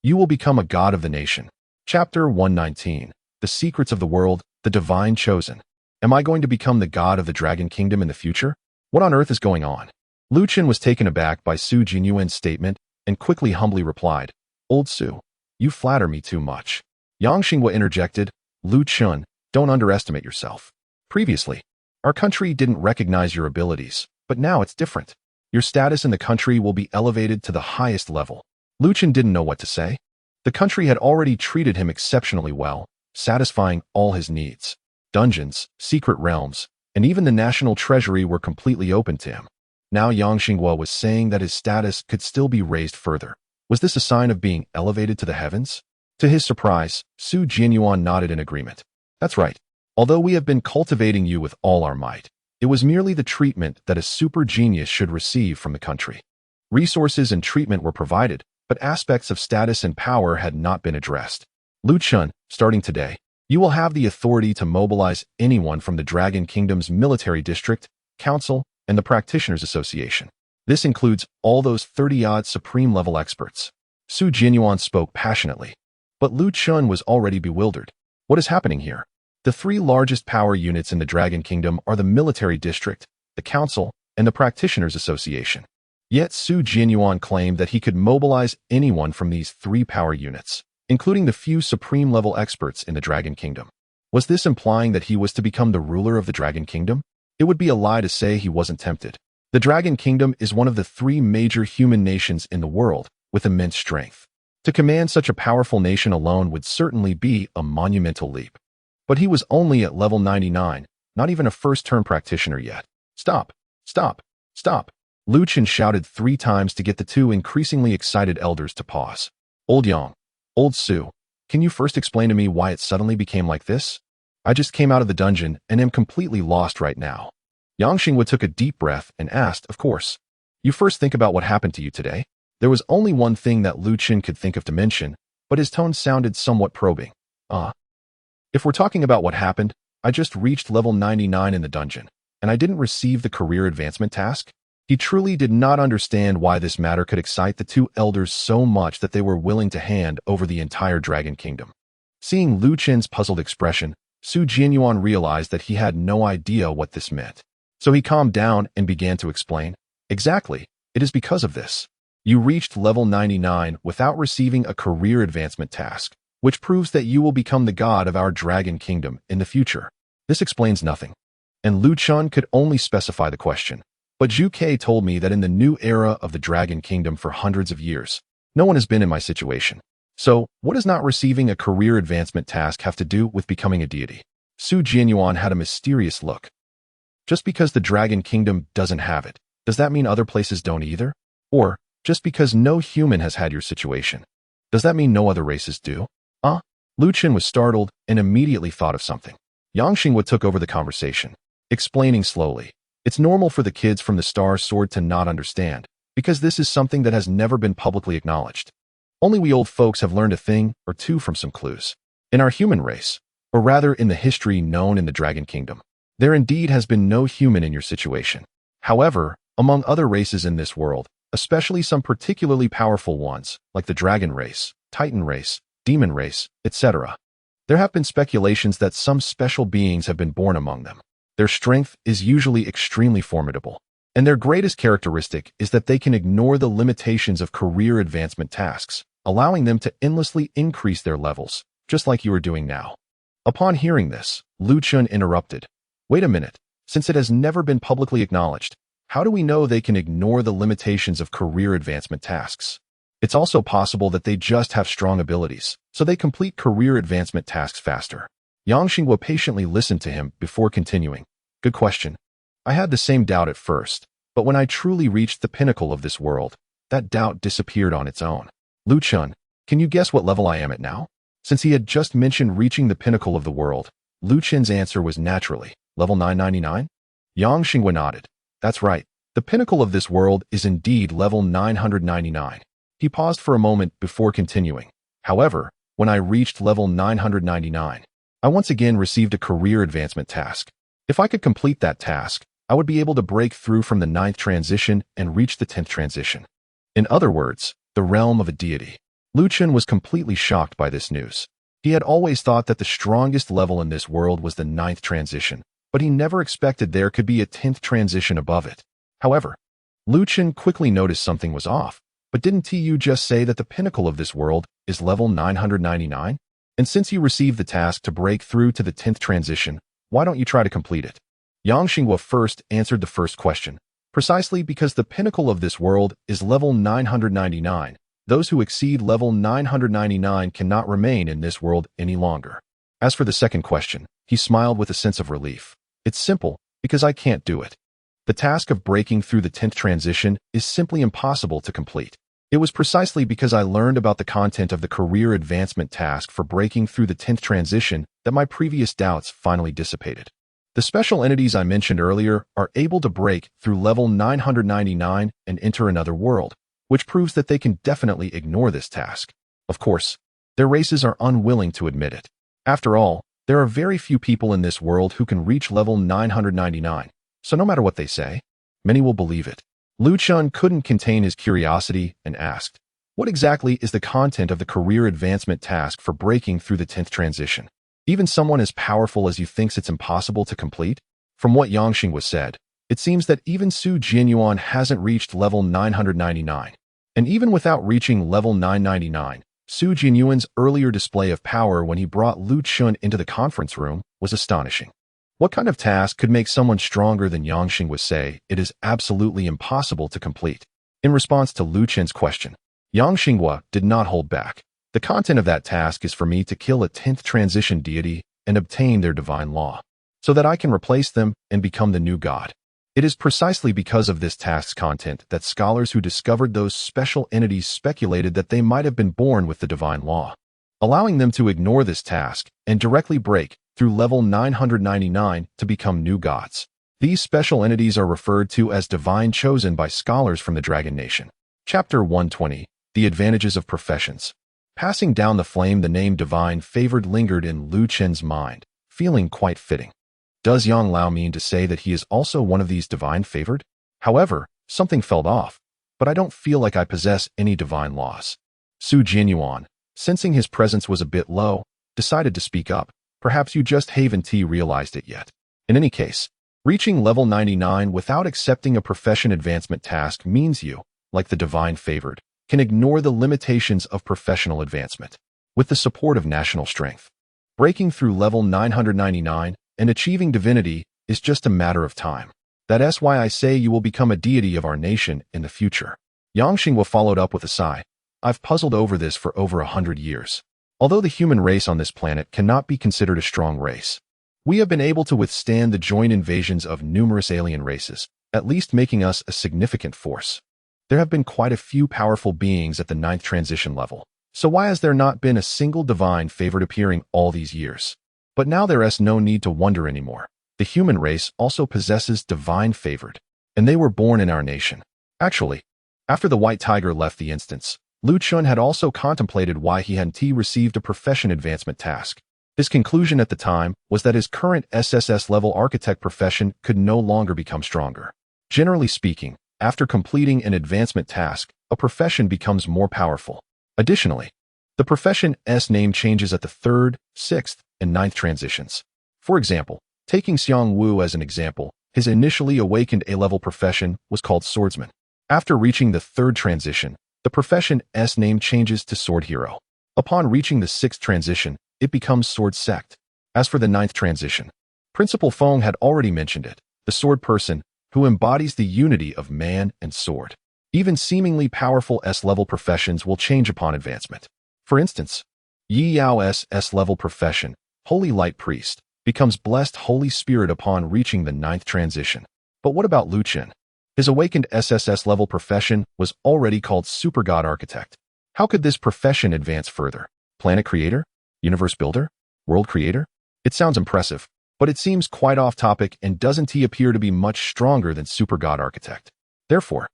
you will become a god of the nation. Chapter 119, The Secrets of the World, the Divine Chosen. Am I going to become the god of the Dragon Kingdom in the future? What on earth is going on? Lu Chun was taken aback by Su Jianyuan's statement and quickly humbly replied, Old Su, you flatter me too much. Yang Xinghua interjected, Lu Chun, don't underestimate yourself. Previously, our country didn't recognize your abilities, but now it's different. Your status in the country will be elevated to the highest level. Lu Chun didn't know what to say. The country had already treated him exceptionally well, satisfying all his needs. Dungeons, secret realms, and even the national treasury were completely open to him. Now Yang Xinghua was saying that his status could still be raised further. Was this a sign of being elevated to the heavens? To his surprise, Su Jianyuan nodded in agreement. That's right. Although we have been cultivating you with all our might, it was merely the treatment that a super genius should receive from the country. Resources and treatment were provided, but aspects of status and power had not been addressed. Lu Chun, starting today, you will have the authority to mobilize anyone from the Dragon Kingdom's military district, council, and the Practitioners Association. This includes all those 30-odd supreme-level experts. Su Jianyuan spoke passionately, but Lu Chun was already bewildered. What is happening here? The three largest power units in the Dragon Kingdom are the military district, the council, and the Practitioners Association. Yet Su Jianyuan claimed that he could mobilize anyone from these three power units, including the few supreme-level experts in the Dragon Kingdom. Was this implying that he was to become the ruler of the Dragon Kingdom? It would be a lie to say he wasn't tempted. The Dragon Kingdom is one of the three major human nations in the world, with immense strength. To command such a powerful nation alone would certainly be a monumental leap. But he was only at level 99, not even a first-term practitioner yet. Stop! Stop! Stop! Lu Chun shouted 3 times to get the two increasingly excited elders to pause. Old Yang, Old Su, can you first explain to me why it suddenly became like this? I just came out of the dungeon and am completely lost right now. Yang Xinghua took a deep breath and asked, of course. You first think about what happened to you today. There was only one thing that Lu Chun could think of to mention, but his tone sounded somewhat probing. If we're talking about what happened, I just reached level 99 in the dungeon, and I didn't receive the career advancement task. He truly did not understand why this matter could excite the two elders so much that they were willing to hand over the entire Dragon Kingdom. Seeing Lu Chun's puzzled expression, Su Jianyuan realized that he had no idea what this meant. So he calmed down and began to explain. Exactly, it is because of this. You reached level 99 without receiving a career advancement task, which proves that you will become the god of our Dragon Kingdom in the future. This explains nothing. And Lu Chun could only specify the question. But Zhu Ke told me that in the new era of the Dragon Kingdom for hundreds of years, no one has been in my situation. So, what does not receiving a career advancement task have to do with becoming a deity? Su Jianyuan had a mysterious look. Just because the Dragon Kingdom doesn't have it, does that mean other places don't either? Or, just because no human has had your situation, Does that mean no other races do? Lu Chen was startled and immediately thought of something. Yang Xinghua took over the conversation, explaining slowly. It's normal for the kids from the Star Sword to not understand, because this is something that has never been publicly acknowledged. Only we old folks have learned a thing or two from some clues. In our human race, or rather in the history known in the Dragon Kingdom, there indeed has been no human in your situation. However, among other races in this world, especially some particularly powerful ones, like the Dragon race, Titan race, Demon race, etc., there have been speculations that some special beings have been born among them. Their strength is usually extremely formidable, and their greatest characteristic is that they can ignore the limitations of career advancement tasks, allowing them to endlessly increase their levels, just like you are doing now. Upon hearing this, Lu Chun interrupted. Wait a minute, since it has never been publicly acknowledged, how do we know they can ignore the limitations of career advancement tasks? It's also possible that they just have strong abilities, so they complete career advancement tasks faster. Yang Xinghua patiently listened to him before continuing. Good question. I had the same doubt at first, but when I truly reached the pinnacle of this world, that doubt disappeared on its own. Lu Chun, can you guess what level I am at now? Since he had just mentioned reaching the pinnacle of the world, Lu Chen's answer was naturally, level 999? Yang Xinghua nodded. That's right. The pinnacle of this world is indeed level 999. He paused for a moment before continuing. However, when I reached level 999, I once again received a career advancement task. If I could complete that task, I would be able to break through from the 9th transition and reach the 10th transition. In other words, the realm of a deity. Lu Chen was completely shocked by this news. He had always thought that the strongest level in this world was the 9th transition, but he never expected there could be a 10th transition above it. However, Lu Chen quickly noticed something was off. But didn't you just say that the pinnacle of this world is level 999? And since you received the task to break through to the 10th transition, why don't you try to complete it? Yang Xinghua first answered the first question. Precisely because the pinnacle of this world is level 999, those who exceed level 999 cannot remain in this world any longer. As for the second question, he smiled with a sense of relief. It's simple, because I can't do it. The task of breaking through the 10th transition is simply impossible to complete. It was precisely because I learned about the content of the career advancement task for breaking through the 10th transition that my previous doubts finally dissipated. The special entities I mentioned earlier are able to break through level 999 and enter another world, which proves that they can definitely ignore this task. Of course, their races are unwilling to admit it. After all, there are very few people in this world who can reach level 999. So no matter what they say, many will believe it. Lu Chun couldn't contain his curiosity and asked, what exactly is the content of the career advancement task for breaking through the 10th transition? Even someone as powerful as you thinks it's impossible to complete? From what Yang Xinghua said, it seems that even Su Jianyuan hasn't reached level 999. And even without reaching level 999, Su Jianyuan's earlier display of power when he brought Lu Chun into the conference room was astonishing. What kind of task could make someone stronger than Yang Xinghua say it is absolutely impossible to complete? In response to Lu Chen's question, Yang Xinghua did not hold back. The content of that task is for me to kill a 10th transition deity and obtain their divine law, so that I can replace them and become the new god. It is precisely because of this task's content that scholars who discovered those special entities speculated that they might have been born with the divine law, allowing them to ignore this task and directly break through level 999 to become new gods. These special entities are referred to as divine chosen by scholars from the Dragon Nation. Chapter 120, The Advantages of Professions. Passing down the flame, the name divine favored lingered in Lu Chen's mind, feeling quite fitting. Does Yang Lao mean to say that he is also one of these divine favored? However, something felt off, but I don't feel like I possess any divine laws. Su Jianyuan, sensing his presence was a bit low, decided to speak up. Perhaps you just haven't realized it yet. In any case, reaching level 99 without accepting a profession advancement task means you, like the divine favored, can ignore the limitations of professional advancement. With the support of national strength, breaking through level 999 and achieving divinity is just a matter of time. That's why I say you will become a deity of our nation in the future. Yang Xinghua followed up with a sigh. I've puzzled over this for over 100 years. Although the human race on this planet cannot be considered a strong race, we have been able to withstand the joint invasions of numerous alien races, at least making us a significant force. There have been quite a few powerful beings at the 9th transition level, So why has there not been a single divine favored appearing all these years? But now there is no need to wonder anymore. The human race also possesses divine favored, and they were born in our nation. Actually, after the White Tiger left the instance, Chun had also contemplated why he hadn't received a profession advancement task. His conclusion at the time was that his current SSS level architect profession could no longer become stronger. Generally speaking, after completing an advancement task, a profession becomes more powerful. Additionally, the profession's name changes at the 3rd, 6th, and 9th transitions. For example, taking Xiang Wu as an example, his initially awakened A-level profession was called Swordsman. After reaching the 3rd transition, the profession's name changes to Sword Hero. Upon reaching the 6th transition, it becomes Sword Sect. As for the 9th transition, Principal Feng had already mentioned it, the Sword Person, who embodies the unity of man and sword. Even seemingly powerful S-level professions will change upon advancement. For instance, Yi Yao's S-level profession, Holy Light Priest, becomes Blessed Holy Spirit upon reaching the 9th transition. But what about Chun? His awakened SSS level profession was already called Super God Architect. How could this profession advance further? Planet Creator? Universe Builder? World Creator? It sounds impressive, but it seems quite off topic and doesn't appear to be much stronger than Super God Architect. Therefore,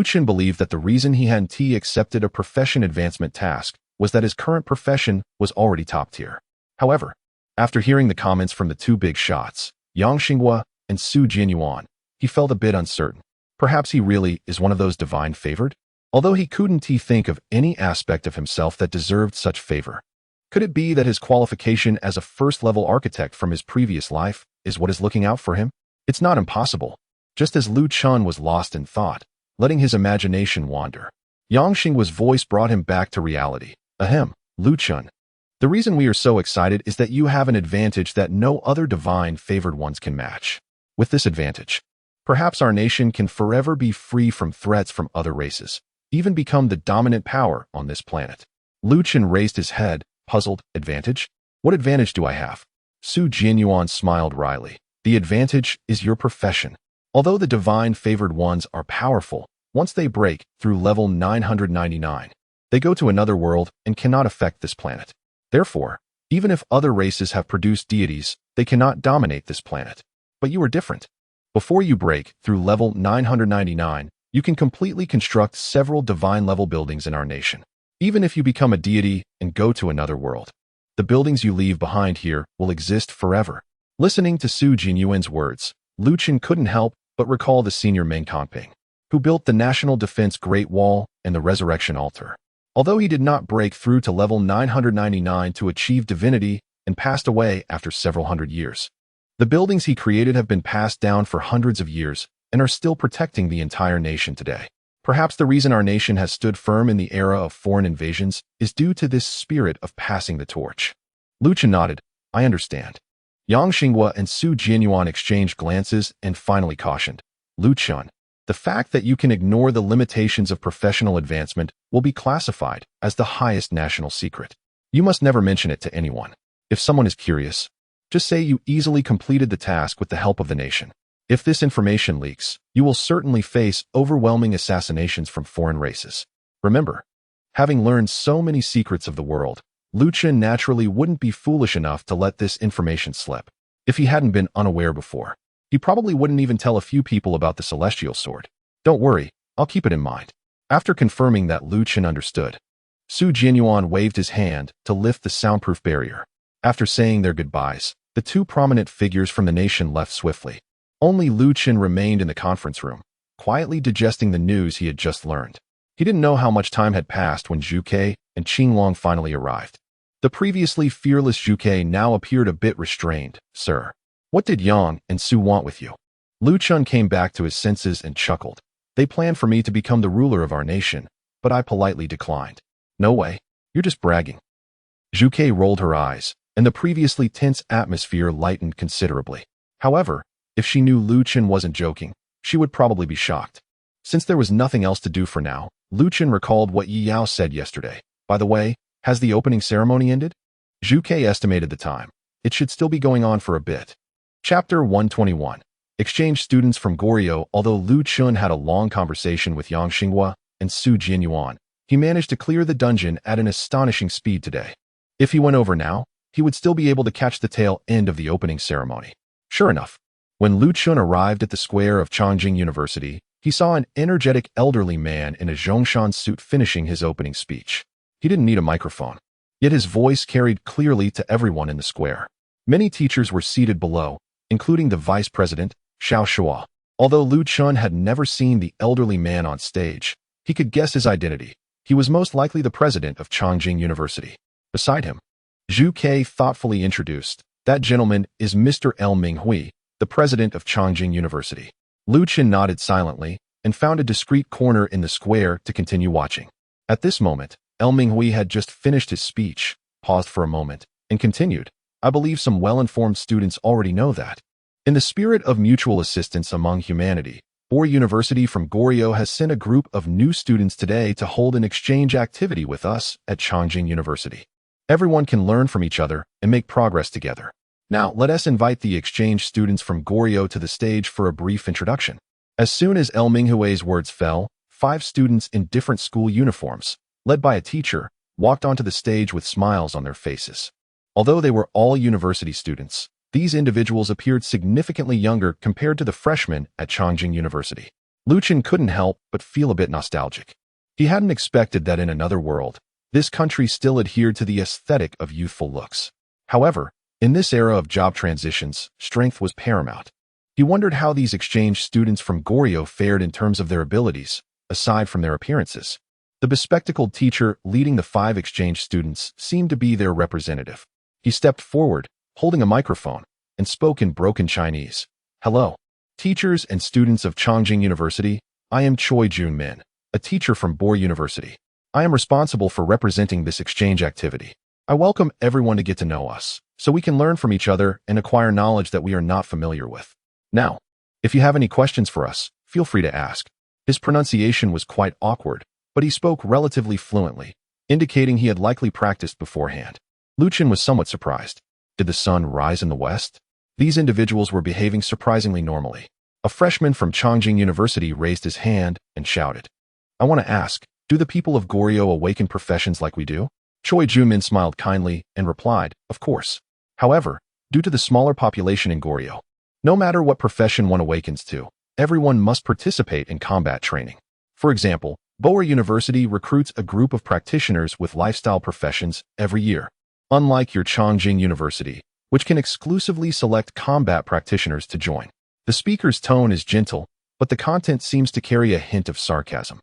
Chun believed that the reason he hadn't accepted a profession advancement task was that his current profession was already top tier. However, after hearing the comments from the two big shots, Yang Xinghua and Su Jinyuan, he felt a bit uncertain. Perhaps he really is one of those divine favored? Although he couldn't think of any aspect of himself that deserved such favor. Could it be that his qualification as a first-level architect from his previous life is what is looking out for him? It's not impossible. Just as Chun was lost in thought, letting his imagination wander, Yang Xinghua's voice brought him back to reality. Ahem, Chun. The reason we are so excited is that you have an advantage that no other divine favored ones can match. With this advantage, perhaps our nation can forever be free from threats from other races, even become the dominant power on this planet. Chun raised his head, puzzled. Advantage? What advantage do I have? Su Jinyuan smiled wryly. The advantage is your profession. Although the divine favored ones are powerful, once they break through level 999, they go to another world and cannot affect this planet. Therefore, even if other races have produced deities, they cannot dominate this planet. But you are different. Before you break through level 999, you can completely construct several divine-level buildings in our nation. Even if you become a deity and go to another world, the buildings you leave behind here will exist forever. Listening to Su Jinyuan's words, Chun couldn't help but recall the senior Meng Tongping, who built the National Defense Great Wall and the Resurrection Altar. Although he did not break through to level 999 to achieve divinity and passed away after several hundred years, the buildings he created have been passed down for hundreds of years and are still protecting the entire nation today. Perhaps the reason our nation has stood firm in the era of foreign invasions is due to this spirit of passing the torch. Chun nodded. I understand. Yang Xinghua and Su Jinyuan exchanged glances and finally cautioned. Chun, the fact that you can ignore the limitations of professional advancement will be classified as the highest national secret. You must never mention it to anyone. If someone is curious, just say you easily completed the task with the help of the nation. If this information leaks, you will certainly face overwhelming assassinations from foreign races. Remember, having learned so many secrets of the world, Chun naturally wouldn't be foolish enough to let this information slip. If he hadn't been unaware before, he probably wouldn't even tell a few people about the celestial sword. Don't worry, I'll keep it in mind. After confirming that Chun understood, Su Jinyuan waved his hand to lift the soundproof barrier. After saying their goodbyes, the two prominent figures from the nation left swiftly. Only Chun remained in the conference room, quietly digesting the news he had just learned. He didn't know how much time had passed when Zhu Ke and Qing Long finally arrived. The previously fearless Zhu Ke now appeared a bit restrained. Sir, what did Yang and Su want with you? Chun came back to his senses and chuckled. They planned for me to become the ruler of our nation, but I politely declined. No way, you're just bragging. Zhu Ke rolled her eyes, and the previously tense atmosphere lightened considerably. However, if she knew Chun wasn't joking, she would probably be shocked. Since there was nothing else to do for now, Chun recalled what Yi Yao said yesterday. By the way, has the opening ceremony ended? Zhu Ke estimated the time. It should still be going on for a bit. Chapter 121. Exchange students from Goryeo. Although Chun had a long conversation with Yang Xinghua and Su Jinyuan, He managed to clear the dungeon at an astonishing speed today. If he went over now, he would still be able to catch the tail end of the opening ceremony. Sure enough, when Chun arrived at the square of Chongqing University, he saw an energetic elderly man in a Zhongshan suit finishing his opening speech. He didn't need a microphone, yet his voice carried clearly to everyone in the square. Many teachers were seated below, including the vice president, Xiao Shua. Although Chun had never seen the elderly man on stage, he could guess his identity. He was most likely the president of Chongqing University. Beside him, Zhu Ke thoughtfully introduced, "That gentleman is Mr. El Minghui, the president of Chongqing University." Chun nodded silently and found a discreet corner in the square to continue watching. At this moment, El Minghui had just finished his speech, paused for a moment, and continued, "I believe some well-informed students already know that. In the spirit of mutual assistance among humanity, Boar University from Goryeo has sent a group of new students today to hold an exchange activity with us at Chongqing University. Everyone can learn from each other and make progress together. Now, let us invite the exchange students from Goryeo to the stage for a brief introduction." As soon as El Minghui's words fell, 5 students in different school uniforms, led by a teacher, walked onto the stage with smiles on their faces. Although they were all university students, these individuals appeared significantly younger compared to the freshmen at Chongqing University. Chun couldn't help but feel a bit nostalgic. He hadn't expected that in another world, this country still adhered to the aesthetic of youthful looks. However, in this era of job transitions, strength was paramount. He wondered how these exchange students from Goryeo fared in terms of their abilities, aside from their appearances. The bespectacled teacher leading the 5 exchange students seemed to be their representative. He stepped forward, holding a microphone, and spoke in broken Chinese. "Hello, teachers and students of Chongqing University. I am Choi Jun-min, a teacher from Boar University. I am responsible for representing this exchange activity. I welcome everyone to get to know us, so we can learn from each other and acquire knowledge that we are not familiar with. Now, if you have any questions for us, feel free to ask." His pronunciation was quite awkward, but he spoke relatively fluently, indicating he had likely practiced beforehand. Chun was somewhat surprised. Did the sun rise in the west? These individuals were behaving surprisingly normally. A freshman from Chongqing University raised his hand and shouted, "I want to ask, do the people of Goryeo awaken professions like we do?" Choi Jumin smiled kindly and replied, "Of course. However, due to the smaller population in Goryeo, no matter what profession one awakens to, everyone must participate in combat training. For example, Boar University recruits a group of practitioners with lifestyle professions every year. Unlike your Chongqing University, which can exclusively select combat practitioners to join." The speaker's tone is gentle, but the content seems to carry a hint of sarcasm.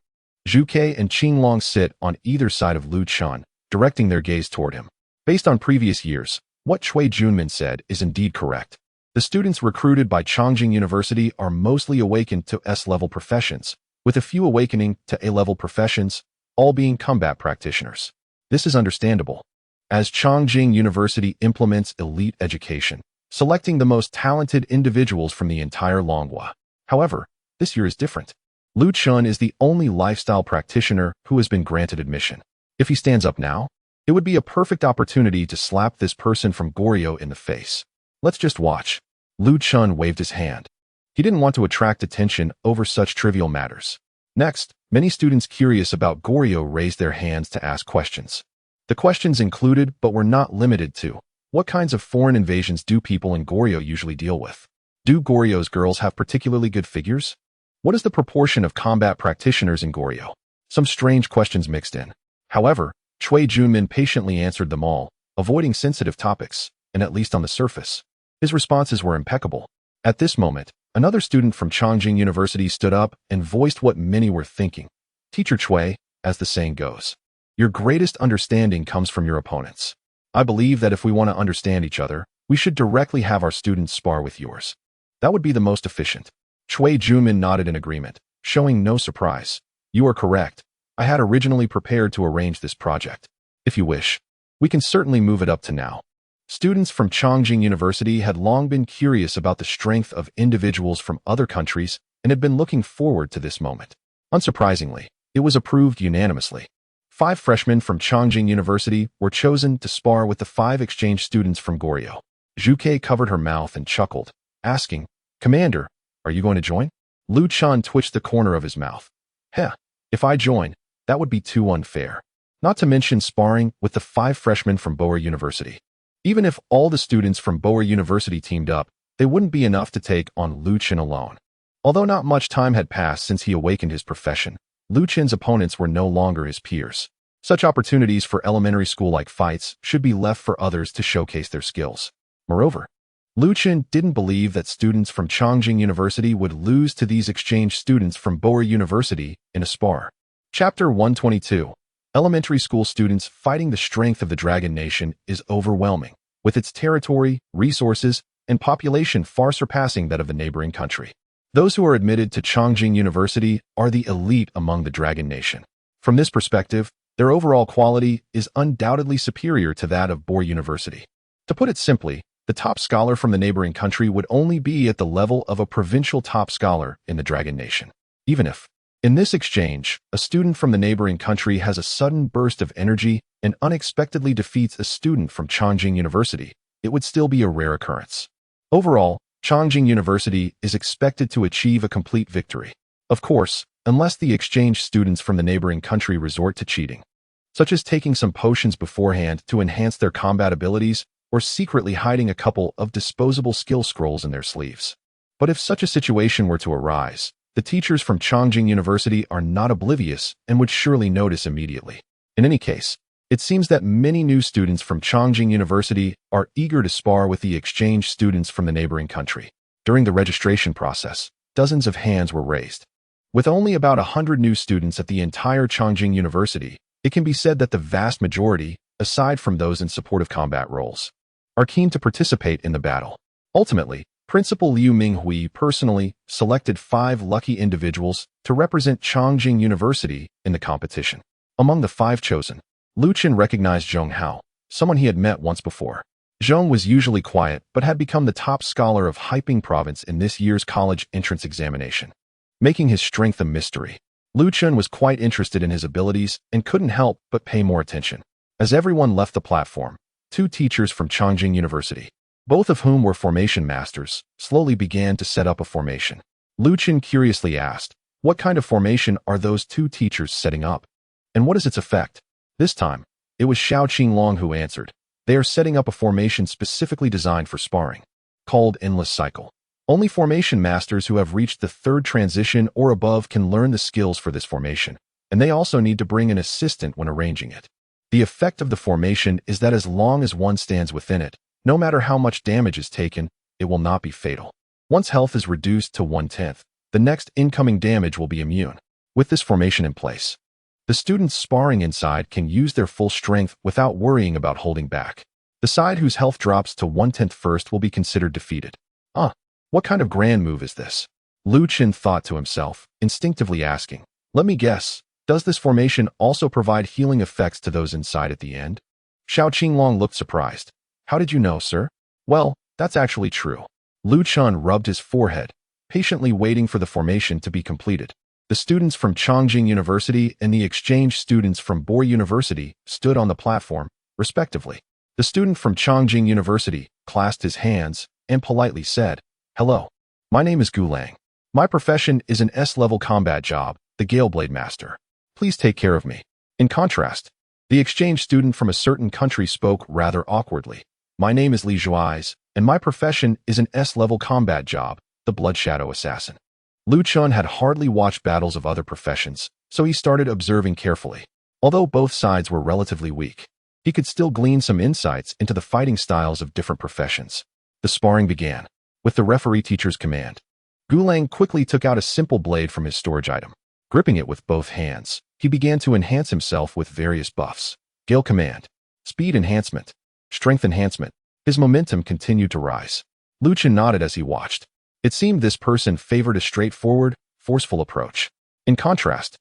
Zhu Ke and Ching Long sit on either side of Chun, directing their gaze toward him. Based on previous years, what Choi Junmin said is indeed correct. The students recruited by Chongqing University are mostly awakened to S-level professions, with a few awakening to A-level professions, all being combat practitioners. This is understandable, as Chongqing University implements elite education, selecting the most talented individuals from the entire Longhua. However, this year is different. Chun is the only lifestyle practitioner who has been granted admission. If he stands up now, it would be a perfect opportunity to slap this person from Goryeo in the face. Let's just watch. Chun waved his hand. He didn't want to attract attention over such trivial matters. Next, many students curious about Goryeo raised their hands to ask questions. The questions included, but were not limited to, what kinds of foreign invasions do people in Goryeo usually deal with? Do Goryeo's girls have particularly good figures? What is the proportion of combat practitioners in Goryeo? Some strange questions mixed in. However, Choi Junmin patiently answered them all, avoiding sensitive topics, and at least on the surface, his responses were impeccable. At this moment, another student from Chongqing University stood up and voiced what many were thinking. "Teacher Choi, as the saying goes, your greatest understanding comes from your opponents. I believe that if we want to understand each other, we should directly have our students spar with yours. That would be the most efficient." Choi Junmin nodded in agreement, showing no surprise. "You are correct. I had originally prepared to arrange this project. If you wish, we can certainly move it up to now." Students from Chongqing University had long been curious about the strength of individuals from other countries and had been looking forward to this moment. Unsurprisingly, it was approved unanimously. 5 freshmen from Chongqing University were chosen to spar with the 5 exchange students from Goryeo. Zhu Ke covered her mouth and chuckled, asking, "Commander, are you going to join?" Chun twitched the corner of his mouth. "Heh, if I join, That would be too unfair. Not to mention sparring with the 5 freshmen from Boar University. Even if all the students from Boar University teamed up, they wouldn't be enough to take on Lu Chen alone. Although not much time had passed since he awakened his profession, Lu Chen's opponents were no longer his peers. Such opportunities for elementary school-like fights should be left for others to showcase their skills. Moreover, Lu Chen didn't believe that students from Chongqing University would lose to these exchange students from Boar University in a spar. Chapter 122. Elementary school students fighting the strength of the Dragon Nation is overwhelming, with its territory, resources, and population far surpassing that of the neighboring country. Those who are admitted to Chongqing University are the elite among the Dragon Nation. From this perspective, their overall quality is undoubtedly superior to that of Boar University. To put it simply, the top scholar from the neighboring country would only be at the level of a provincial top scholar in the Dragon Nation. Even if, in this exchange, a student from the neighboring country has a sudden burst of energy and unexpectedly defeats a student from Chongqing University, it would still be a rare occurrence. Overall, Chongqing University is expected to achieve a complete victory. Of course, unless the exchange students from the neighboring country resort to cheating, such as taking some potions beforehand to enhance their combat abilities or secretly hiding a couple of disposable skill scrolls in their sleeves. But if such a situation were to arise, the teachers from Chongqing University are not oblivious and would surely notice immediately. In any case, it seems that many new students from Chongqing University are eager to spar with the exchange students from the neighboring country. During the registration process, dozens of hands were raised. With only about 100 new students at the entire Chongqing University, it can be said that the vast majority, aside from those in supportive combat roles, are keen to participate in the battle. Ultimately, Principal Liu Minghui personally selected 5 lucky individuals to represent Chongqing University in the competition. Among the 5 chosen, Lu Chen recognized Zhong Hao, someone he had met once before. Zhong was usually quiet but had become the top scholar of Haiping Province in this year's college entrance examination, making his strength a mystery. Lu Chen was quite interested in his abilities and couldn't help but pay more attention. As everyone left the platform, 2 teachers from Chongqing University, both of whom were formation masters, slowly began to set up a formation. Lu Chen curiously asked, "What kind of formation are those 2 teachers setting up? And what is its effect?" This time, it was Xiao who answered. "They are setting up a formation specifically designed for sparring, called Endless Cycle. Only formation masters who have reached the 3rd transition or above can learn the skills for this formation, and they also need to bring an assistant when arranging it. The effect of the formation is that as long as one stands within it, no matter how much damage is taken, it will not be fatal. Once health is reduced to 1/10, the next incoming damage will be immune. With this formation in place, the students sparring inside can use their full strength without worrying about holding back. The side whose health drops to 1/10 first will be considered defeated." What kind of grand move is this? Lu Chen thought to himself, instinctively asking, "Let me guess, does this formation also provide healing effects to those inside at the end?" Xiao Qinglong looked surprised. "How did you know, sir?" "Well, that's actually true." Lu Chen rubbed his forehead, patiently waiting for the formation to be completed. The students from Chongqing University and the exchange students from Boar University stood on the platform, respectively. The student from Chongqing University clasped his hands and politely said, "Hello. My name is Gulang. My profession is an S-level combat job, the Galeblade Master. Please take care of me." In contrast, the exchange student from a certain country spoke rather awkwardly. "My name is Li Zhuais, and my profession is an S-level combat job, the Blood Shadow Assassin." Lu Chen had hardly watched battles of other professions, so he started observing carefully. Although both sides were relatively weak, he could still glean some insights into the fighting styles of different professions. The sparring began. With the referee teacher's command, Gulang quickly took out a simple blade from his storage item. Gripping it with both hands, he began to enhance himself with various buffs. Gale command, speed enhancement, strength enhancement. His momentum continued to rise. Lu Chen nodded as he watched. It seemed this person favored a straightforward, forceful approach. In contrast,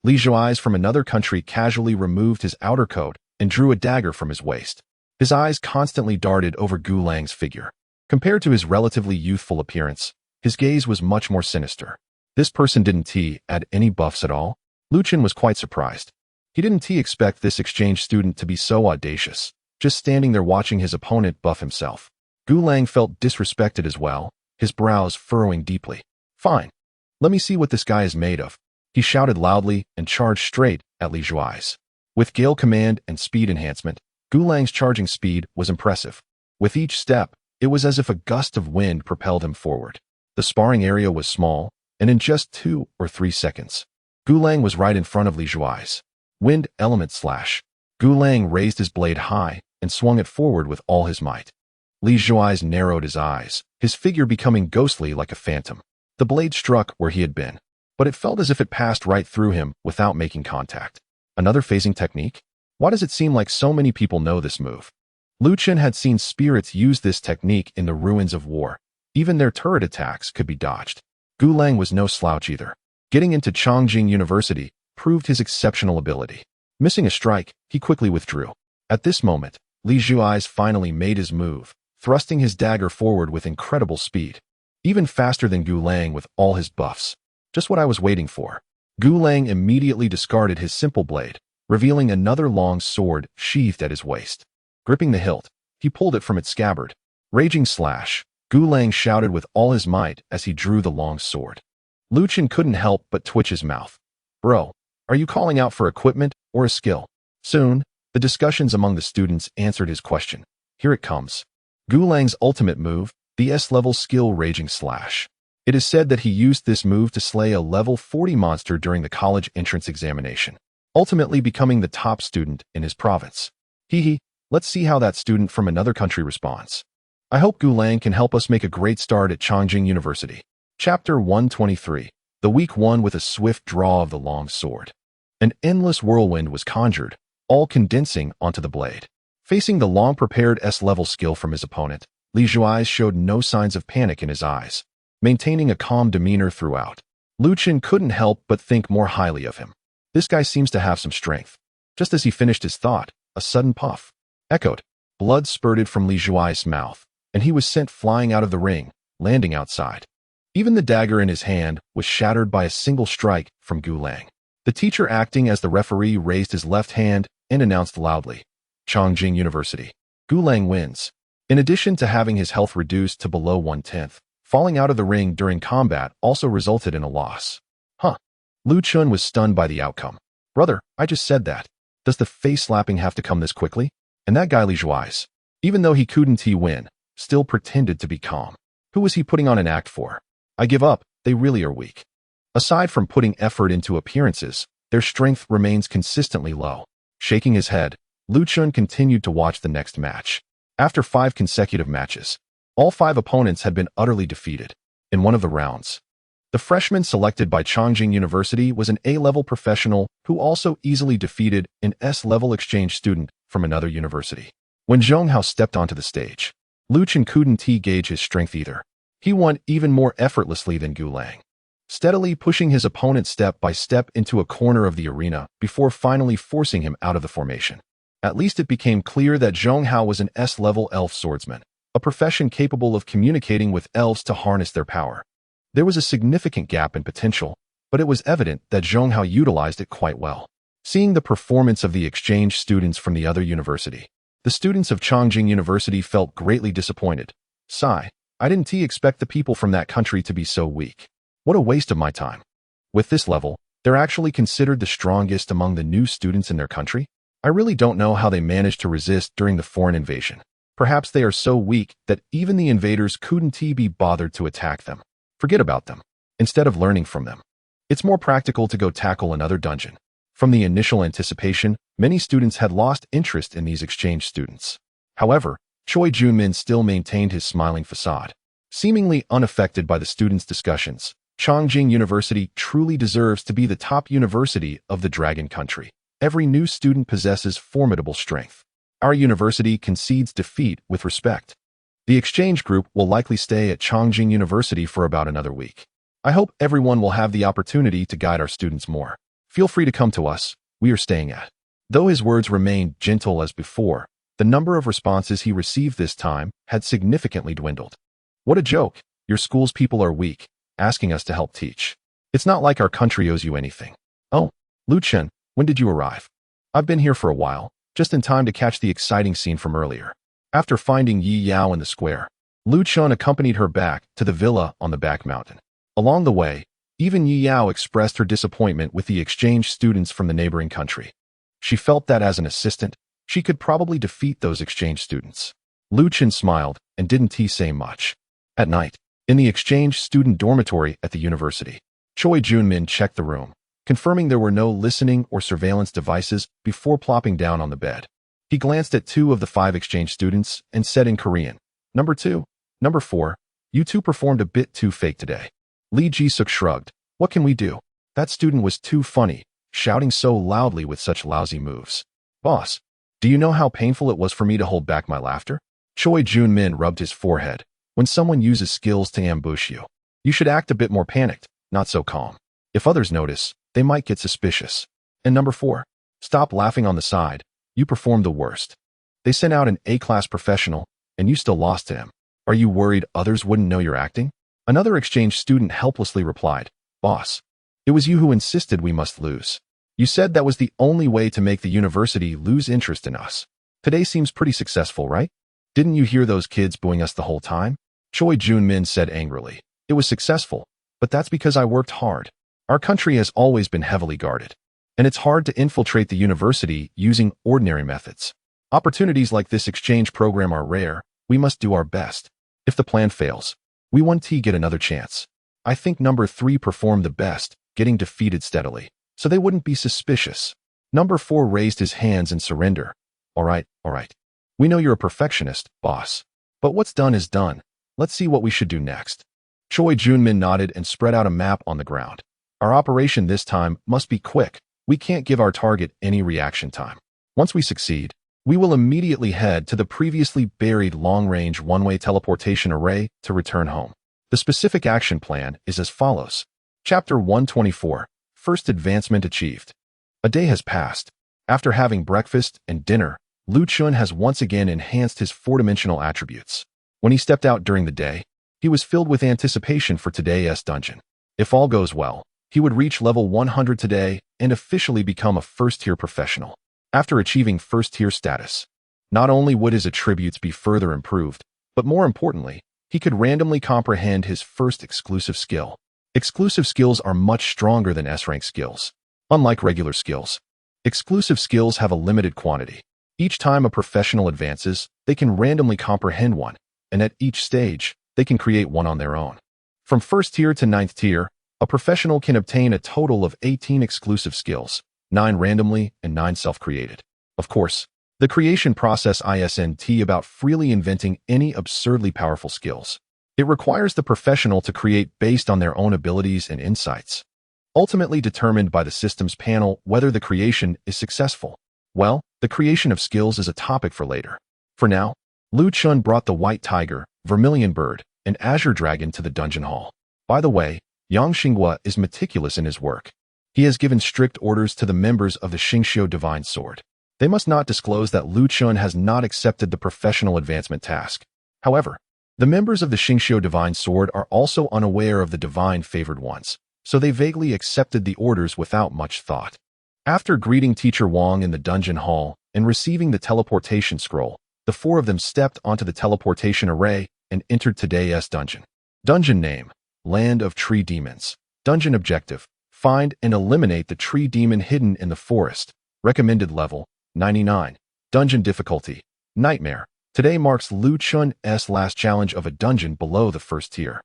Li Zhuais from another country casually removed his outer coat and drew a dagger from his waist. His eyes constantly darted over Gulang's figure. Compared to his relatively youthful appearance, his gaze was much more sinister. This person didn't add any buffs at all? Lu Chen was quite surprised. He didn't expect this exchange student to be so audacious, just standing there watching his opponent buff himself. Gulang felt disrespected as well, his brows furrowing deeply. "Fine. Let me see what this guy is made of." He shouted loudly and charged straight at Li Zhuai's. With Gale Command and Speed Enhancement, Gulang's charging speed was impressive. With each step, it was as if a gust of wind propelled him forward. The sparring area was small, and in just 2 or 3 seconds, Gulang was right in front of Li Zhuai's. Wind Element Slash. Gulang raised his blade high and swung it forward with all his might. Li Zhuai's narrowed his eyes, his figure becoming ghostly like a phantom. The blade struck where he had been, but it felt as if it passed right through him without making contact. Another phasing technique? Why does it seem like so many people know this move? Lu Chen had seen spirits use this technique in the ruins of war. Even their turret attacks could be dodged. Gulang was no slouch either. Getting into Chongqing University proved his exceptional ability. Missing a strike, he quickly withdrew. At this moment, Li Zhuai's finally made his move, thrusting his dagger forward with incredible speed. Even faster than Gulang with all his buffs. Just what I was waiting for. Gulang immediately discarded his simple blade, revealing another long sword sheathed at his waist. Gripping the hilt, he pulled it from its scabbard. Raging Slash. Gulang shouted with all his might as he drew the long sword. Lu Chen couldn't help but twitch his mouth. Bro, are you calling out for equipment or a skill? Soon, the discussions among the students answered his question. Here it comes. Gulang's ultimate move, the S-level skill Raging Slash. It is said that he used this move to slay a level 40 monster during the college entrance examination, ultimately becoming the top student in his province. Hee, let's see how that student from another country responds. I hope Gulang can help us make a great start at Chongqing University. Chapter 123. The weak one with a swift draw of the long sword. An endless whirlwind was conjured, all condensing onto the blade. Facing the long-prepared S-level skill from his opponent, Li Zhuai showed no signs of panic in his eyes, maintaining a calm demeanor throughout. Lu Chen couldn't help but think more highly of him. This guy seems to have some strength. Just as he finished his thought, a sudden puff echoed. Blood spurted from Li Zhuai's mouth, and he was sent flying out of the ring, landing outside. Even the dagger in his hand was shattered by a single strike from Gulang. The teacher acting as the referee raised his left hand and announced loudly, Chongqing University. Gulang wins. In addition to having his health reduced to below 1/10, falling out of the ring during combat also resulted in a loss. Lu Chun was stunned by the outcome. Brother, I just said that. Does the face slapping have to come this quickly? And that guy Li Zhuai's, even though he couldn't win, still pretended to be calm. Who was he putting on an act for? I give up, they really are weak. Aside from putting effort into appearances, their strength remains consistently low. Shaking his head, Lu Chun continued to watch the next match. After 5 consecutive matches, all 5 opponents had been utterly defeated. In one of the rounds, the freshman selected by Chongqing University was an A-level professional who also easily defeated an S-level exchange student from another university. When Zhong Hao stepped onto the stage, Lu Chen couldn't gauge his strength either. He won even more effortlessly than Gulang, steadily pushing his opponent step by step into a corner of the arena before finally forcing him out of the formation. At least it became clear that Zhong Hao was an S-level elf swordsman, a profession capable of communicating with elves to harness their power. There was a significant gap in potential, but it was evident that Zhong Hao utilized it quite well. Seeing the performance of the exchange students from the other university, the students of Chongqing University felt greatly disappointed. Sigh, I didn't expect the people from that country to be so weak. What a waste of my time. With this level, they're actually considered the strongest among the new students in their country? I really don't know how they managed to resist during the foreign invasion. Perhaps they are so weak that even the invaders couldn't be bothered to attack them. Forget about them. Instead of learning from them, it's more practical to go tackle another dungeon. From the initial anticipation, many students had lost interest in these exchange students. However, Choi Junmin still maintained his smiling facade. Seemingly unaffected by the students' discussions, Chongqing University truly deserves to be the top university of the Dragon Country. Every new student possesses formidable strength. Our university concedes defeat with respect. The exchange group will likely stay at Chongqing University for about another week. I hope everyone will have the opportunity to guide our students more. Feel free to come to us, we are staying at. Though his words remained gentle as before, the number of responses he received this time had significantly dwindled. What a joke, your school's people are weak, asking us to help teach. It's not like our country owes you anything. Oh, Lu Chen, when did you arrive? I've been here for a while, just in time to catch the exciting scene from earlier. After finding Yi Yao in the square, Lu Chen accompanied her back to the villa on the back mountain. Along the way, Even Yi Yao expressed her disappointment with the exchange students from the neighboring country. She felt that as an assistant, she could probably defeat those exchange students. Lu Chun smiled and didn't say much. At night, in the exchange student dormitory at the university, Choi Junmin checked the room, confirming there were no listening or surveillance devices before plopping down on the bed. He glanced at 2 of the 5 exchange students and said in Korean, "Number 2, Number 4, you 2 performed a bit too fake today." Lee Ji-suk shrugged. "What can we do? That student was too funny, shouting so loudly with such lousy moves." "Boss, do you know how painful it was for me to hold back my laughter?" Choi Junmin rubbed his forehead. "When someone uses skills to ambush you, you should act a bit more panicked, not so calm. If others notice, they might get suspicious. And number 4, stop laughing on the side. You performed the worst. They sent out an A-class professional, and you still lost to him. Are you worried others wouldn't know you're acting?" Another exchange student helplessly replied, "Boss, it was you who insisted we must lose. You said that was the only way to make the university lose interest in us. Today seems pretty successful, right? Didn't you hear those kids booing us the whole time?" Choi Junmin said angrily, "It was successful, but that's because I worked hard. Our country has always been heavily guarded, and it's hard to infiltrate the university using ordinary methods. Opportunities like this exchange program are rare. We must do our best. If the plan fails, we won't get another chance. I think number 3 performed the best, getting defeated steadily, so they wouldn't be suspicious." Number 4 raised his hands in surrender. All right. We know you're a perfectionist, boss. But what's done is done. Let's see what we should do next." Choi Junmin nodded and spread out a map on the ground. "Our operation this time must be quick. We can't give our target any reaction time. Once we succeed, we will immediately head to the previously buried long-range one-way teleportation array to return home. The specific action plan is as follows. Chapter 124, First Advancement Achieved. A day has passed. After having breakfast and dinner, Lu Chun has once again enhanced his 4-dimensional attributes. When he stepped out during the day, he was filled with anticipation for today's dungeon. If all goes well, he would reach level 100 today and officially become a first-tier professional. After achieving first-tier status, not only would his attributes be further improved, but more importantly, he could randomly comprehend his first exclusive skill. Exclusive skills are much stronger than S-rank skills. Unlike regular skills, exclusive skills have a limited quantity. Each time a professional advances, they can randomly comprehend one, and at each stage, they can create one on their own. From 1st tier to 9th tier, a professional can obtain a total of 18 exclusive skills, 9 randomly and 9 self-created. Of course, the creation process isn't about freely inventing any absurdly powerful skills. It requires the professional to create based on their own abilities and insights, ultimately determined by the systems panel whether the creation is successful. Well, the creation of skills is a topic for later. For now, Lu Chun brought the White Tiger, Vermilion Bird, and Azure Dragon to the dungeon hall. By the way, Yang Xinghua is meticulous in his work. He has given strict orders to the members of the Xingqiu Divine Sword. They must not disclose that Lu Chun has not accepted the professional advancement task. However, the members of the Xingqiu Divine Sword are also unaware of the Divine Favored Ones, so they vaguely accepted the orders without much thought. After greeting Teacher Wang in the dungeon hall and receiving the teleportation scroll, the 4 of them stepped onto the teleportation array and entered today's dungeon. Dungeon name: Land of Tree Demons. Dungeon objective: find and eliminate the tree demon hidden in the forest. Recommended level: 99. Dungeon difficulty: Nightmare. Today marks Lu Chun's last challenge of a dungeon below the 1st tier.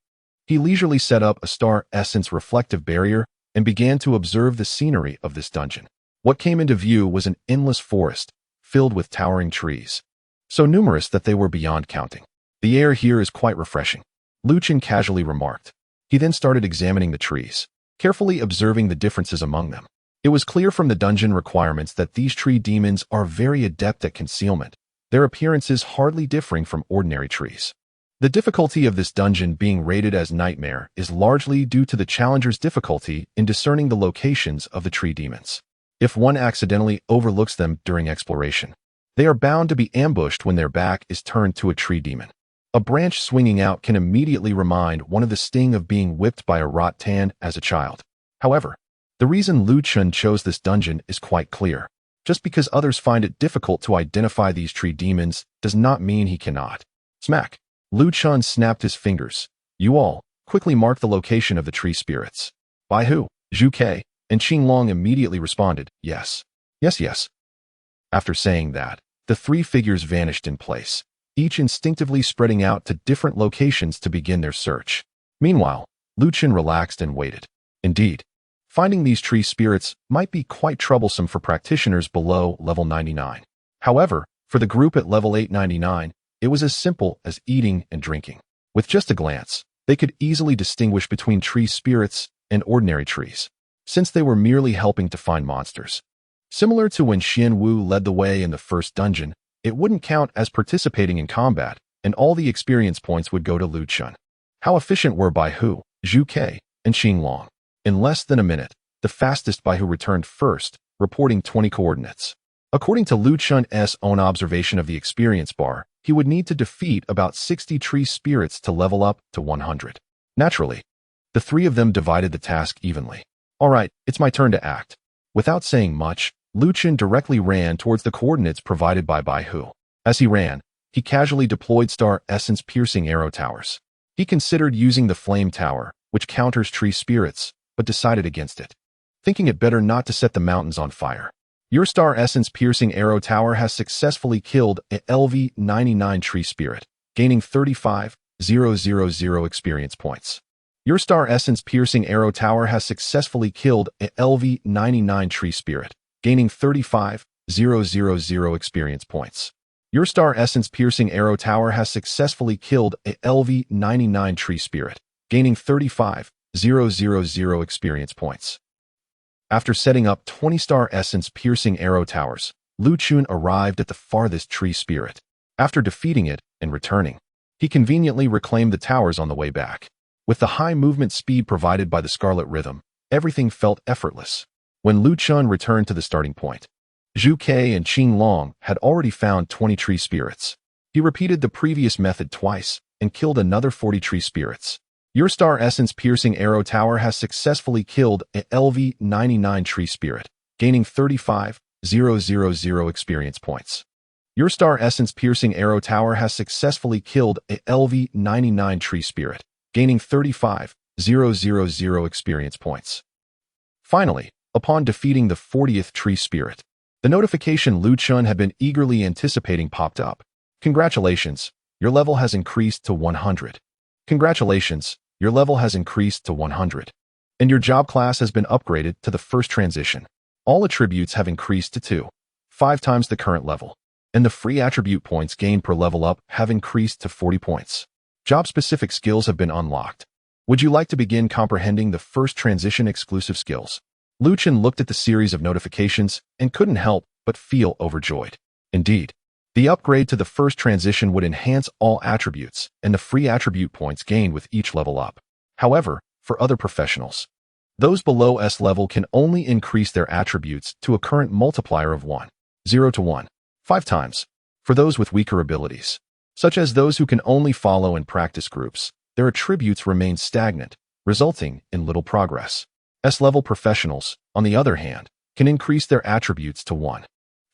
He leisurely set up a star essence reflective barrier and began to observe the scenery of this dungeon. What came into view was an endless forest, filled with towering trees, so numerous that they were beyond counting. "The air here is quite refreshing," Lu Chun casually remarked. He then started examining the trees, carefully observing the differences among them. It was clear from the dungeon requirements that these tree demons are very adept at concealment, their appearances hardly differing from ordinary trees. The difficulty of this dungeon being rated as Nightmare is largely due to the challenger's difficulty in discerning the locations of the tree demons. If one accidentally overlooks them during exploration, they are bound to be ambushed when their back is turned to a tree demon. A branch swinging out can immediately remind one of the sting of being whipped by a rattan as a child. However, the reason Lu Chun chose this dungeon is quite clear. Just because others find it difficult to identify these tree demons does not mean he cannot. Smack! Lu Chun snapped his fingers. "You all, quickly mark the location of the tree spirits." By who? Zhu Ke and Qing Long immediately responded, yes. Yes, yes. After saying that, the three figures vanished in place, each instinctively spreading out to different locations to begin their search. Meanwhile, Lu Chun relaxed and waited. Indeed, finding these tree spirits might be quite troublesome for practitioners below level 99. However, for the group at level 899, it was as simple as eating and drinking. With just a glance, they could easily distinguish between tree spirits and ordinary trees, since they were merely helping to find monsters. Similar to when Xian Wu led the way in the first dungeon, it wouldn't count as participating in combat, and all the experience points would go to Lu Chun. How efficient were Bai Hu, Zhu Ke, and Qing Long? In less than a minute, the fastest Bai Hu returned first, reporting 20 coordinates. According to Lu Chun's own observation of the experience bar, he would need to defeat about 60 tree spirits to level up to 100. Naturally, the three of them divided the task evenly. All right, it's my turn to act. Without saying much, Lu Chun directly ran towards the coordinates provided by Bai Hu. As he ran, he casually deployed star essence piercing arrow towers. He considered using the flame tower, which counters tree spirits, but decided against it, thinking it better not to set the mountains on fire. Your star essence piercing arrow tower has successfully killed a LV-99 tree spirit, gaining 35,000 experience points. Your star essence piercing arrow tower has successfully killed a LV-99 tree spirit, gaining 35,000 experience points. Your star essence piercing arrow tower has successfully killed a LV-99 tree spirit, gaining 35,000 experience points. After setting up 20 star essence piercing arrow towers, Lu Chun arrived at the farthest tree spirit. After defeating it and returning, he conveniently reclaimed the towers on the way back. With the high movement speed provided by the Scarlet Rhythm, everything felt effortless. When Lu Chun returned to the starting point, Zhu Ke and Qing Long had already found 20 tree spirits. He repeated the previous method twice and killed another 40 tree spirits. Your star essence piercing arrow tower has successfully killed a LV-99 tree spirit, gaining 35,000 experience points. Your star essence piercing arrow tower has successfully killed a LV-99 tree spirit, gaining 35,000 experience points. Finally, upon defeating the 40th tree spirit, the notification Lu Chun had been eagerly anticipating popped up. Congratulations, your level has increased to 100. Congratulations, your level has increased to 100. And your job class has been upgraded to the first transition. All attributes have increased to 5 times the current level. And the free attribute points gained per level up have increased to 40 points. Job-specific skills have been unlocked. Would you like to begin comprehending the first transition exclusive skills? Lu Chun looked at the series of notifications and couldn't help but feel overjoyed. Indeed, the upgrade to the first transition would enhance all attributes and the free attribute points gained with each level up. However, for other professionals, those below S level can only increase their attributes to a current multiplier of 0 to 1, 5 times. For those with weaker abilities, such as those who can only follow and practice groups, their attributes remain stagnant, resulting in little progress. S-level professionals, on the other hand, can increase their attributes to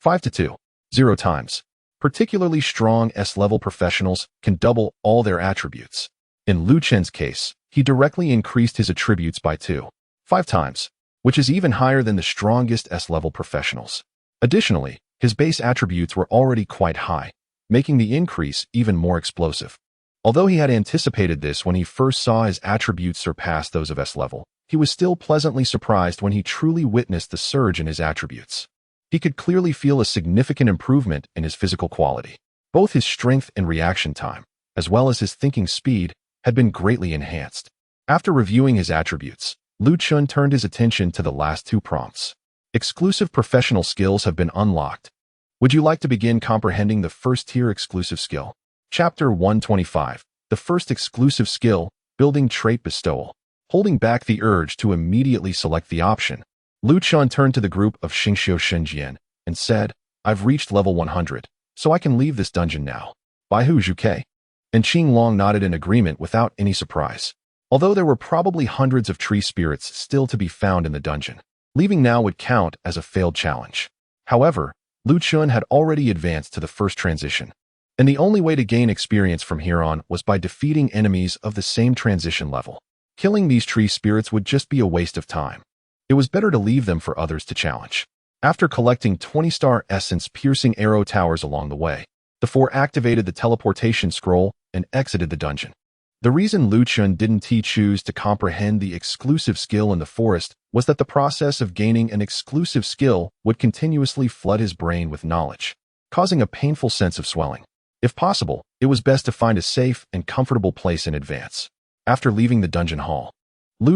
5 to 0 times. Particularly strong S-level professionals can double all their attributes. In Lu Chen's case, he directly increased his attributes by 5 times, which is even higher than the strongest S-level professionals. Additionally, his base attributes were already quite high, making the increase even more explosive. Although he had anticipated this when he first saw his attributes surpass those of S-level, he was still pleasantly surprised when he truly witnessed the surge in his attributes. He could clearly feel a significant improvement in his physical quality. Both his strength and reaction time, as well as his thinking speed, had been greatly enhanced. After reviewing his attributes, Lu Chun turned his attention to the last 2 prompts. Exclusive professional skills have been unlocked. Would you like to begin comprehending the first tier exclusive skill? Chapter 125. The first exclusive skill, Building Trait Bestowal. Holding back the urge to immediately select the option, Lu Chun turned to the group of Xingxiu Shenjian and said, I've reached level 100, so I can leave this dungeon now. Bai Hu Zhu Ke and Qing Long nodded in agreement without any surprise. Although there were probably hundreds of tree spirits still to be found in the dungeon, leaving now would count as a failed challenge. However, Lu Chun had already advanced to the first transition, and the only way to gain experience from here on was by defeating enemies of the same transition level. Killing these tree spirits would just be a waste of time. It was better to leave them for others to challenge. After collecting 20-star essence-piercing arrow towers along the way, the four activated the teleportation scroll and exited the dungeon. The reason Chun didn't choose to comprehend the exclusive skill in the forest was that the process of gaining an exclusive skill would continuously flood his brain with knowledge, causing a painful sense of swelling. If possible, it was best to find a safe and comfortable place in advance. After leaving the dungeon hall,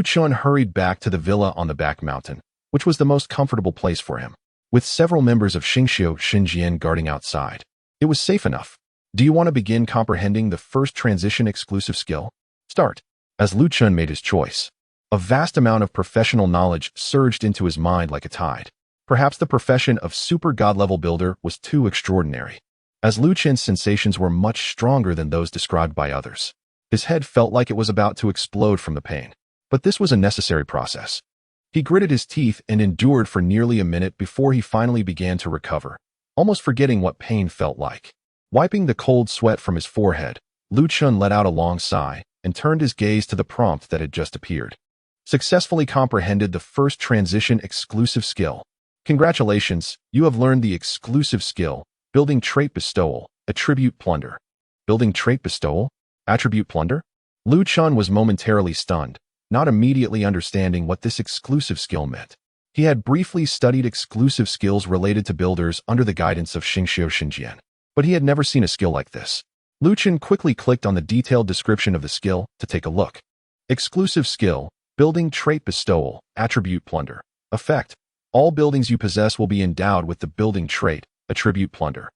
Chun hurried back to the villa on the back mountain, which was the most comfortable place for him. With several members of Xinjian guarding outside, it was safe enough. Do you want to begin comprehending the first transition exclusive skill? Start. As Chun made his choice, a vast amount of professional knowledge surged into his mind like a tide. Perhaps the profession of super god-level builder was too extraordinary, as Chun's sensations were much stronger than those described by others. His head felt like it was about to explode from the pain. But this was a necessary process. He gritted his teeth and endured for nearly a minute before he finally began to recover, almost forgetting what pain felt like. Wiping the cold sweat from his forehead, Chun let out a long sigh and turned his gaze to the prompt that had just appeared. Successfully comprehended the first transition exclusive skill. Congratulations, you have learned the exclusive skill, Building Trait Bestowal, Attribute Plunder. Building Trait Bestowal? Attribute Plunder? Chun was momentarily stunned, not immediately understanding what this exclusive skill meant. He had briefly studied exclusive skills related to builders under the guidance of Xinjian, but he had never seen a skill like this. Chun quickly clicked on the detailed description of the skill to take a look. Exclusive skill, Building Trait Bestowal, Attribute Plunder. Effect: all buildings you possess will be endowed with the building trait, Attribute Plunder.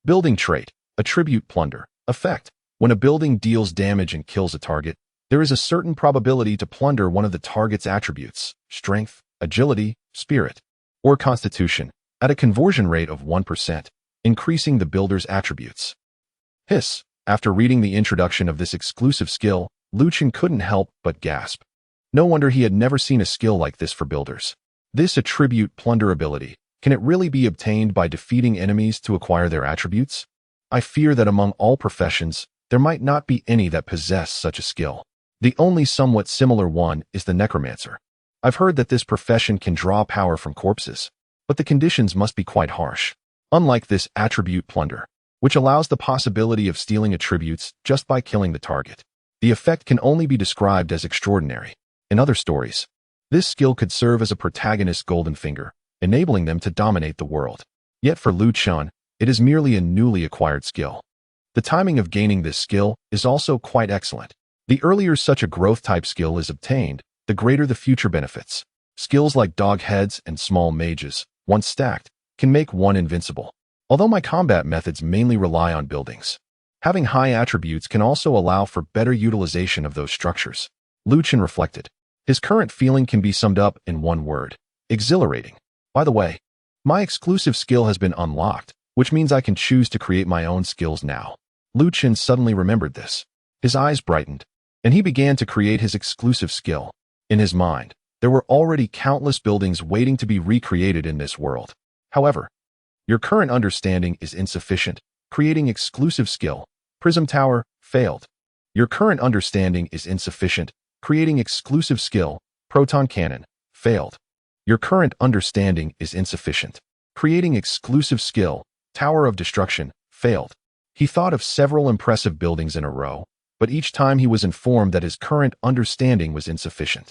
Building Trait, Attribute Plunder. Effect: when a building deals damage and kills a target, there is a certain probability to plunder one of the target's attributes, strength, agility, spirit, or constitution, at a conversion rate of 1%, increasing the builder's attributes. Hiss. After reading the introduction of this exclusive skill, Chun couldn't help but gasp. No wonder he had never seen a skill like this for builders. This attribute plunder ability, can it really be obtained by defeating enemies to acquire their attributes? I fear that among all professions, there might not be any that possess such a skill. The only somewhat similar one is the necromancer. I've heard that this profession can draw power from corpses, but the conditions must be quite harsh. Unlike this attribute plunder, which allows the possibility of stealing attributes just by killing the target, the effect can only be described as extraordinary. In other stories, this skill could serve as a protagonist's golden finger, enabling them to dominate the world. Yet for Chun, it is merely a newly acquired skill. The timing of gaining this skill is also quite excellent. The earlier such a growth-type skill is obtained, the greater the future benefits. Skills like dog heads and small mages, once stacked, can make one invincible. Although my combat methods mainly rely on buildings, having high attributes can also allow for better utilization of those structures. Chun reflected. His current feeling can be summed up in one word: exhilarating. By the way, my exclusive skill has been unlocked, which means I can choose to create my own skills now. Chun suddenly remembered this. His eyes brightened, and he began to create his exclusive skill. In his mind, there were already countless buildings waiting to be recreated in this world. However, your current understanding is insufficient. Creating exclusive skill. Prism Tower, failed. Your current understanding is insufficient. Creating exclusive skill. Proton Cannon, failed. Your current understanding is insufficient. Creating exclusive skill. Tower of Destruction, failed. He thought of several impressive buildings in a row, but each time he was informed that his current understanding was insufficient.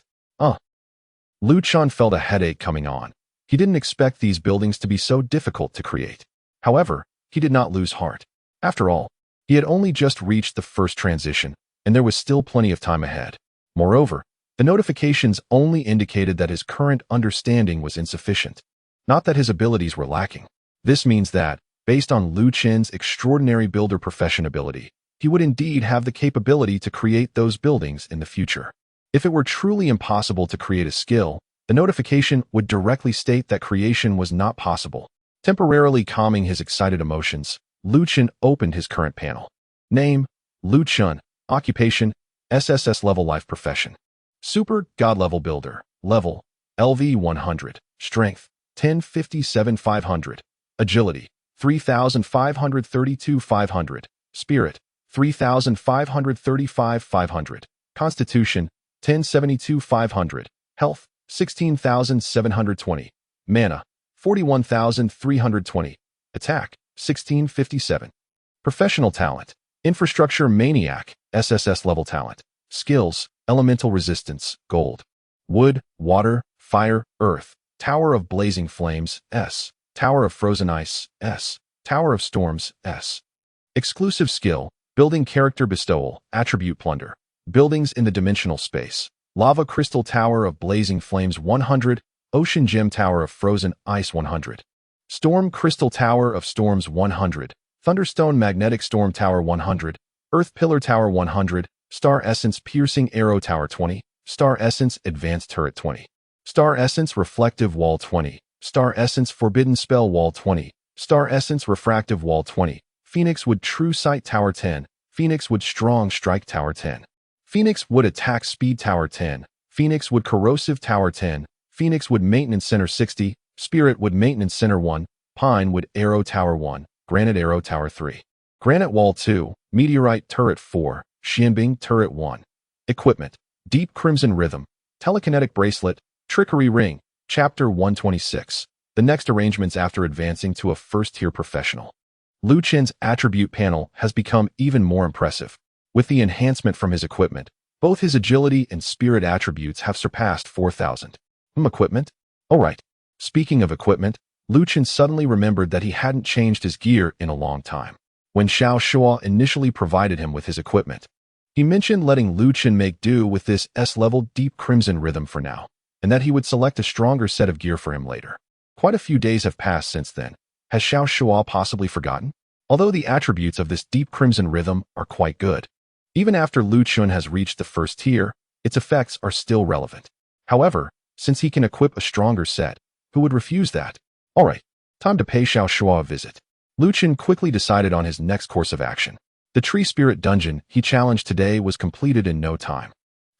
Chun felt a headache coming on. He didn't expect these buildings to be so difficult to create. However, he did not lose heart. After all, he had only just reached the first transition, and there was still plenty of time ahead. Moreover, the notifications only indicated that his current understanding was insufficient, not that his abilities were lacking. This means that, based on Chun's extraordinary builder profession ability, he would indeed have the capability to create those buildings in the future. If it were truly impossible to create a skill, the notification would directly state that creation was not possible. Temporarily calming his excited emotions, Chun opened his current panel. Name: Chun. Occupation: SSS level life profession. Super God level builder. Level: LV 100. Strength: 1057 500. Agility: 3532 500. Spirit: 3535 500. Constitution: 1072 500. Health, 16,720. Mana, 41,320. Attack, 1657. Professional talent. Infrastructure Maniac, SSS level talent. Skills, Elemental Resistance, Gold. Wood, Water, Fire, Earth. Tower of Blazing Flames, S. Tower of Frozen Ice, S. Tower of Storms, S. Exclusive skill, Building Character Bestowal, Attribute Plunder. Buildings in the Dimensional Space. Lava Crystal Tower of Blazing Flames 100. Ocean Gem Tower of Frozen Ice 100. Storm Crystal Tower of Storms 100. Thunderstone Magnetic Storm Tower 100. Earth Pillar Tower 100. Star Essence Piercing Arrow Tower 20. Star Essence Advanced Turret 20. Star Essence Reflective Wall 20. Star Essence Forbidden Spell Wall 20. Star Essence Refractive Wall 20. Phoenix Wood True Sight Tower 10. Phoenix Wood Strong Strike Tower 10. Phoenix Wood Attack Speed Tower 10. Phoenix Wood Corrosive Tower 10. Phoenix Wood Maintenance Center 60. Spirit Wood Maintenance Center 1. Pine Wood Arrow Tower 1. Granite Arrow Tower 3. Granite Wall 2. Meteorite Turret 4. Xianbing Turret 1. Equipment. Deep Crimson Rhythm. Telekinetic Bracelet. Trickery Ring. Chapter 126. The next arrangements after advancing to a first-tier professional. Lu Chen's attribute panel has become even more impressive. With the enhancement from his equipment, both his agility and spirit attributes have surpassed 4,000. Equipment? Alright. Speaking of equipment, Lu Chen suddenly remembered that he hadn't changed his gear in a long time. When Xiao Shuo initially provided him with his equipment, he mentioned letting Lu Chen make do with this S-level Deep Crimson Rhythm for now, and that he would select a stronger set of gear for him later. Quite a few days have passed since then. Has Xiao Shuo possibly forgotten? Although the attributes of this Deep Crimson Rhythm are quite good, even after Lu Chun has reached the first tier, its effects are still relevant. However, since he can equip a stronger set, who would refuse that? Alright, time to pay Xiao Shuo a visit. Lu Chen quickly decided on his next course of action. The Tree Spirit dungeon he challenged today was completed in no time,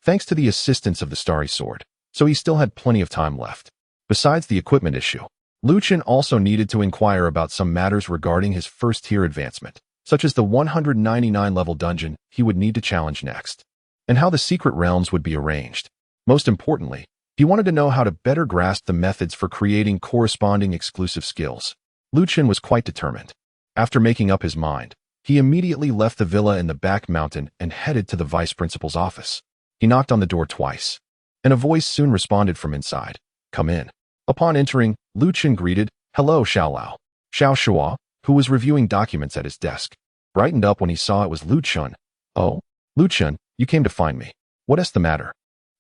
thanks to the assistance of the Starry Sword, so he still had plenty of time left. Besides the equipment issue, Lu Chen also needed to inquire about some matters regarding his first-tier advancement, such as the 199-level dungeon he would need to challenge next, and how the secret realms would be arranged. Most importantly, he wanted to know how to better grasp the methods for creating corresponding exclusive skills. Lu Chen was quite determined. After making up his mind, he immediately left the villa in the back mountain and headed to the vice principal's office. He knocked on the door twice, and a voice soon responded from inside. Come in. Upon entering, Lu Chen greeted, Hello, Xiao Lao. Xiao Shuo, who was reviewing documents at his desk, brightened up when he saw it was Lu Chen. Oh, Lu Chen, you came to find me. What's the matter?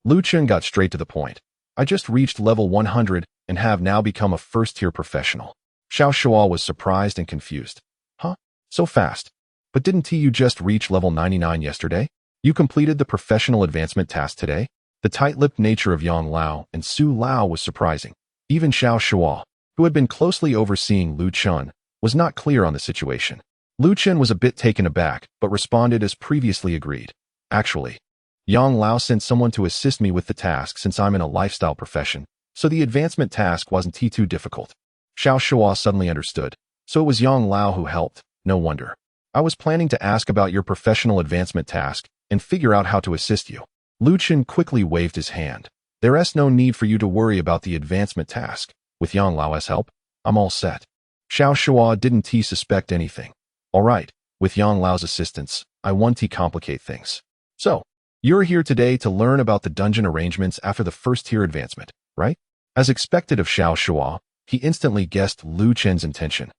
Lu Chen got straight to the point. I just reached level 100 and have now become a first-tier professional. Xiao Shuo was surprised and confused. Huh? So fast? But didn't you just reach level 99 yesterday? You completed the professional advancement task today? The tight-lipped nature of Yang Lao and Su Lao was surprising. Even Xiao Shuo, who had been closely overseeing Lu Chen, was not clear on the situation. Lu Chen was a bit taken aback, but responded as previously agreed. Actually, Yang Lao sent someone to assist me with the task since I'm in a lifestyle profession, so the advancement task wasn't too difficult. Xiao Shuo suddenly understood. So it was Yang Lao who helped. No wonder. I was planning to ask about your professional advancement task and figure out how to assist you. Lu Chen quickly waved his hand. There's no need for you to worry about the advancement task. With Yang Lao's help, I'm all set. Xiao Shuo didn't suspect anything. Alright, with Yang Lao's assistance, I want to complicate things. So, you're here today to learn about the dungeon arrangements after the first-tier advancement, right? As expected of Xiao Shuo, he instantly guessed Lu Chen's intention.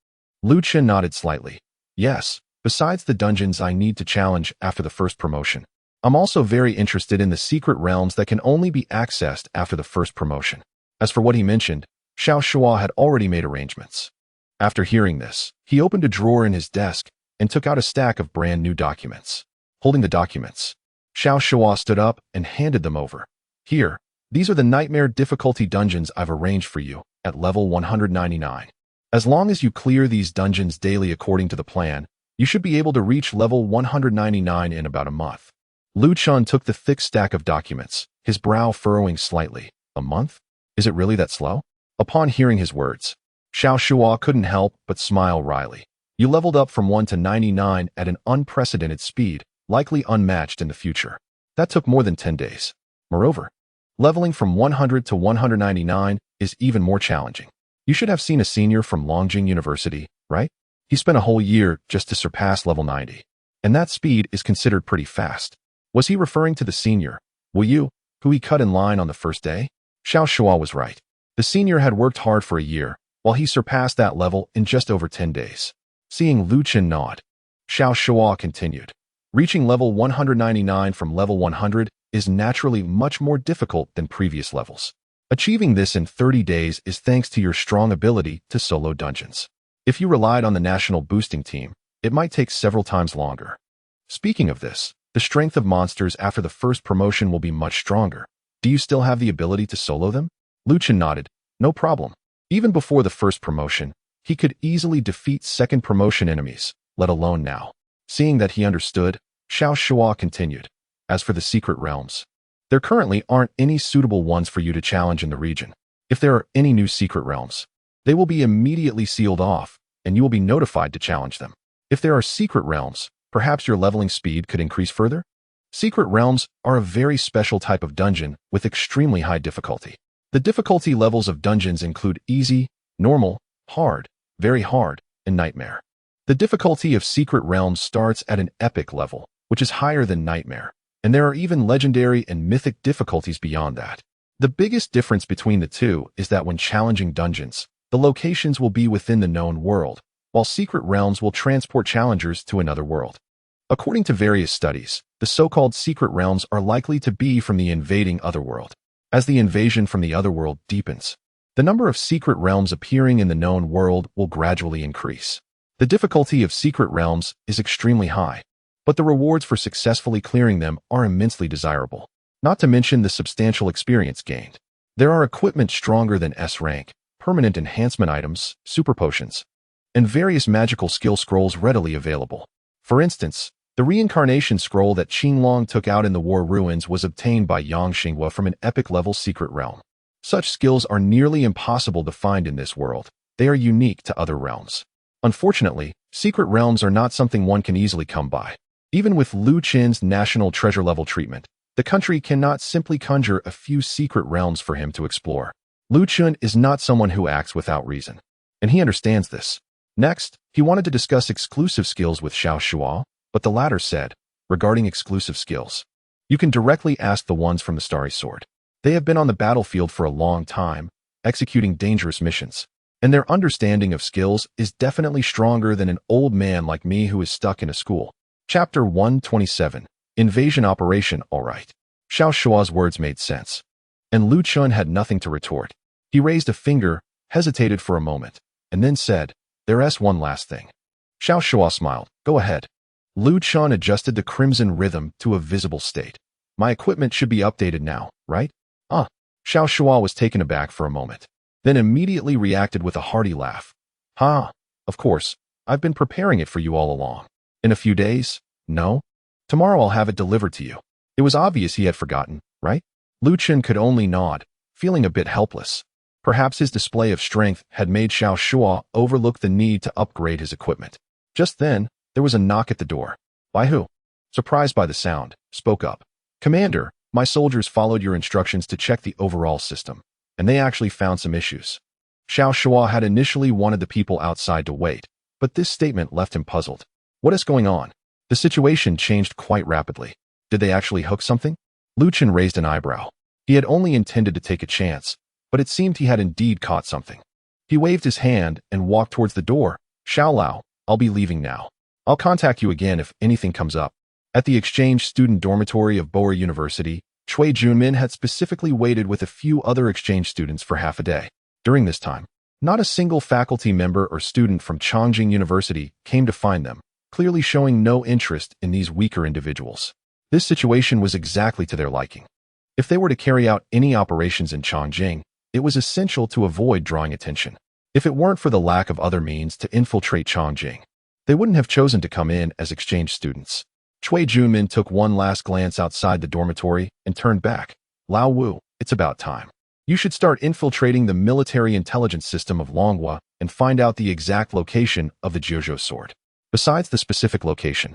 Lu Chen nodded slightly. Yes, besides the dungeons I need to challenge after the first promotion, I'm also very interested in the secret realms that can only be accessed after the first promotion. As for what he mentioned, Xiao Shuo had already made arrangements. After hearing this, he opened a drawer in his desk and took out a stack of brand new documents. Holding the documents, Xiao Shuo stood up and handed them over. Here, these are the nightmare difficulty dungeons I've arranged for you at level 199. As long as you clear these dungeons daily according to the plan, you should be able to reach level 199 in about a month. Lu Chen took the thick stack of documents, his brow furrowing slightly. A month? Is it really that slow? Upon hearing his words, Xiao Shuo couldn't help but smile wryly. You leveled up from 1 to 99 at an unprecedented speed, likely unmatched in the future. That took more than 10 days. Moreover, leveling from 100 to 199 is even more challenging. You should have seen a senior from Longjing University, right? He spent a whole year just to surpass level 90. And that speed is considered pretty fast. Was he referring to the senior, Wu Yu, who he cut in line on the first day? Xiao Shua was right. The senior had worked hard for a year, while he surpassed that level in just over 10 days. Seeing Lu Chen nod, Xiao Shua continued. Reaching level 199 from level 100 is naturally much more difficult than previous levels. Achieving this in 30 days is thanks to your strong ability to solo dungeons. If you relied on the national boosting team, it might take several times longer. Speaking of this, the strength of monsters after the first promotion will be much stronger. Do you still have the ability to solo them? Lu Chen nodded. No problem. Even before the first promotion, he could easily defeat second promotion enemies, let alone now. Seeing that he understood, Xiao Shua continued. As for the secret realms, there currently aren't any suitable ones for you to challenge in the region. If there are any new secret realms, they will be immediately sealed off, and you will be notified to challenge them. If there are secret realms, perhaps your leveling speed could increase further? Secret realms are a very special type of dungeon with extremely high difficulty. The difficulty levels of dungeons include easy, normal, hard, very hard, and nightmare. The difficulty of secret realms starts at an epic level, which is higher than nightmare, and there are even legendary and mythic difficulties beyond that. The biggest difference between the two is that when challenging dungeons, the locations will be within the known world, while secret realms will transport challengers to another world. According to various studies, the so-called secret realms are likely to be from the invading otherworld. As the invasion from the otherworld deepens, the number of secret realms appearing in the known world will gradually increase. The difficulty of secret realms is extremely high, but the rewards for successfully clearing them are immensely desirable, not to mention the substantial experience gained. There are equipment stronger than S rank, permanent enhancement items, super potions, and various magical skill scrolls readily available. For instance, the reincarnation scroll that Qinglong took out in the war ruins was obtained by Yang Xinghua from an epic-level secret realm. Such skills are nearly impossible to find in this world. They are unique to other realms. Unfortunately, secret realms are not something one can easily come by. Even with Lu Chen's national treasure level treatment, the country cannot simply conjure a few secret realms for him to explore. Lu Chen is not someone who acts without reason, and he understands this. Next, he wanted to discuss exclusive skills with Xiao Shua, but the latter said, regarding exclusive skills, you can directly ask the ones from the Starry Sword. They have been on the battlefield for a long time, executing dangerous missions, and their understanding of skills is definitely stronger than an old man like me who is stuck in a school. Chapter 127, Invasion Operation. Alright. Xiao Shua's words made sense, and Lu Chun had nothing to retort. He raised a finger, hesitated for a moment, and then said, there's one last thing. Xiao Shua smiled. Go ahead. Lu Chun adjusted the crimson rhythm to a visible state. My equipment should be updated now, right? Xiao Shua was taken aback for a moment, then immediately reacted with a hearty laugh. Of course, I've been preparing it for you all along. In a few days? No? Tomorrow I'll have it delivered to you. It was obvious he had forgotten, right? Lu Chen could only nod, feeling a bit helpless. Perhaps his display of strength had made Xiao Shua overlook the need to upgrade his equipment. Just then, there was a knock at the door. By who? Surprised by the sound, spoke up. Commander, my soldiers followed your instructions to check the overall system, and they actually found some issues. Xiao Shua had initially wanted the people outside to wait, but this statement left him puzzled. What is going on? The situation changed quite rapidly. Did they actually hook something? Lu Chen raised an eyebrow. He had only intended to take a chance, but it seemed he had indeed caught something. He waved his hand and walked towards the door. Xiao Lao, I'll be leaving now. I'll contact you again if anything comes up. At the exchange student dormitory of Boar University, Cui Junmin had specifically waited with a few other exchange students for half a day. During this time, not a single faculty member or student from Chongqing University came to find them, clearly showing no interest in these weaker individuals. This situation was exactly to their liking. If they were to carry out any operations in Chongqing, it was essential to avoid drawing attention. If it weren't for the lack of other means to infiltrate Chongqing, they wouldn't have chosen to come in as exchange students. Cui Junmin took one last glance outside the dormitory and turned back. Lao Wu, it's about time. You should start infiltrating the military intelligence system of Longhua and find out the exact location of the Jiuzhou sword. Besides the specific location,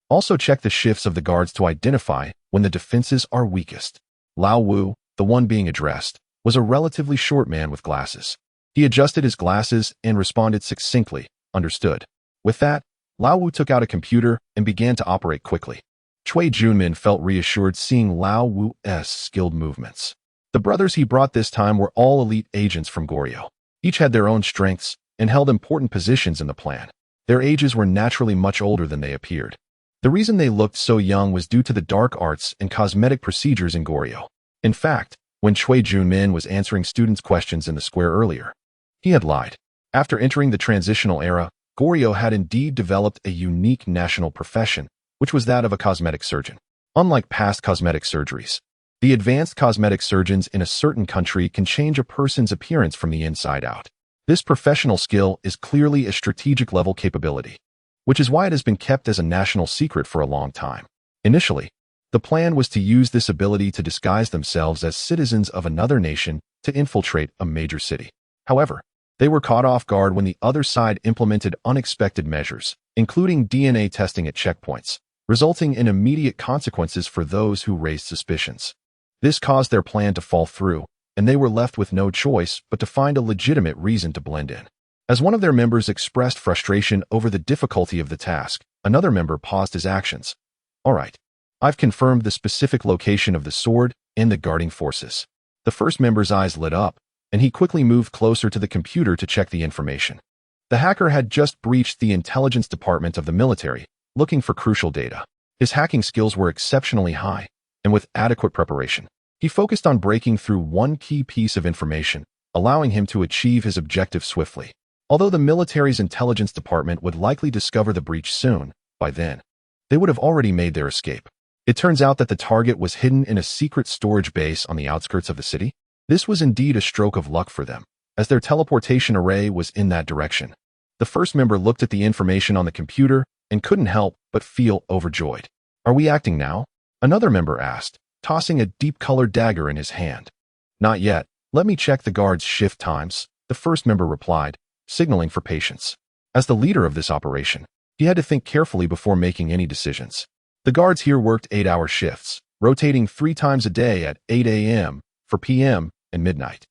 also check the shifts of the guards to identify when the defenses are weakest. Lao Wu, the one being addressed, was a relatively short man with glasses. He adjusted his glasses and responded succinctly, "Understood." With that, Lao Wu took out a computer and began to operate quickly. Cui Junmin felt reassured seeing Lao Wu's skilled movements. The brothers he brought this time were all elite agents from Goryeo. Each had their own strengths and held important positions in the plan. Their ages were naturally much older than they appeared. The reason they looked so young was due to the dark arts and cosmetic procedures in Goryeo. In fact, when Cui Junmin was answering students' questions in the square earlier, he had lied. After entering the transitional era, Goryeo had indeed developed a unique national profession, which was that of a cosmetic surgeon. Unlike past cosmetic surgeries, the advanced cosmetic surgeons in a certain country can change a person's appearance from the inside out. This professional skill is clearly a strategic-level capability, which is why it has been kept as a national secret for a long time. Initially, the plan was to use this ability to disguise themselves as citizens of another nation to infiltrate a major city. However, they were caught off guard when the other side implemented unexpected measures, including DNA testing at checkpoints, resulting in immediate consequences for those who raised suspicions. This caused their plan to fall through, and they were left with no choice but to find a legitimate reason to blend in. As one of their members expressed frustration over the difficulty of the task, another member paused his actions. "All right, I've confirmed the specific location of the sword and the guarding forces." The first member's eyes lit up, and he quickly moved closer to the computer to check the information. The hacker had just breached the intelligence department of the military, looking for crucial data. His hacking skills were exceptionally high, and with adequate preparation, he focused on breaking through one key piece of information, allowing him to achieve his objective swiftly. Although the military's intelligence department would likely discover the breach soon, by then, they would have already made their escape. It turns out that the target was hidden in a secret storage base on the outskirts of the city. This was indeed a stroke of luck for them, as their teleportation array was in that direction. The first member looked at the information on the computer and couldn't help but feel overjoyed. "Are we acting now?" Another member asked, tossing a deep-colored dagger in his hand. "Not yet. Let me check the guards' shift times," the first member replied, signaling for patience. As the leader of this operation, he had to think carefully before making any decisions. The guards here worked 8-hour shifts, rotating 3 times a day at 8 a.m., 4 p.m., and midnight.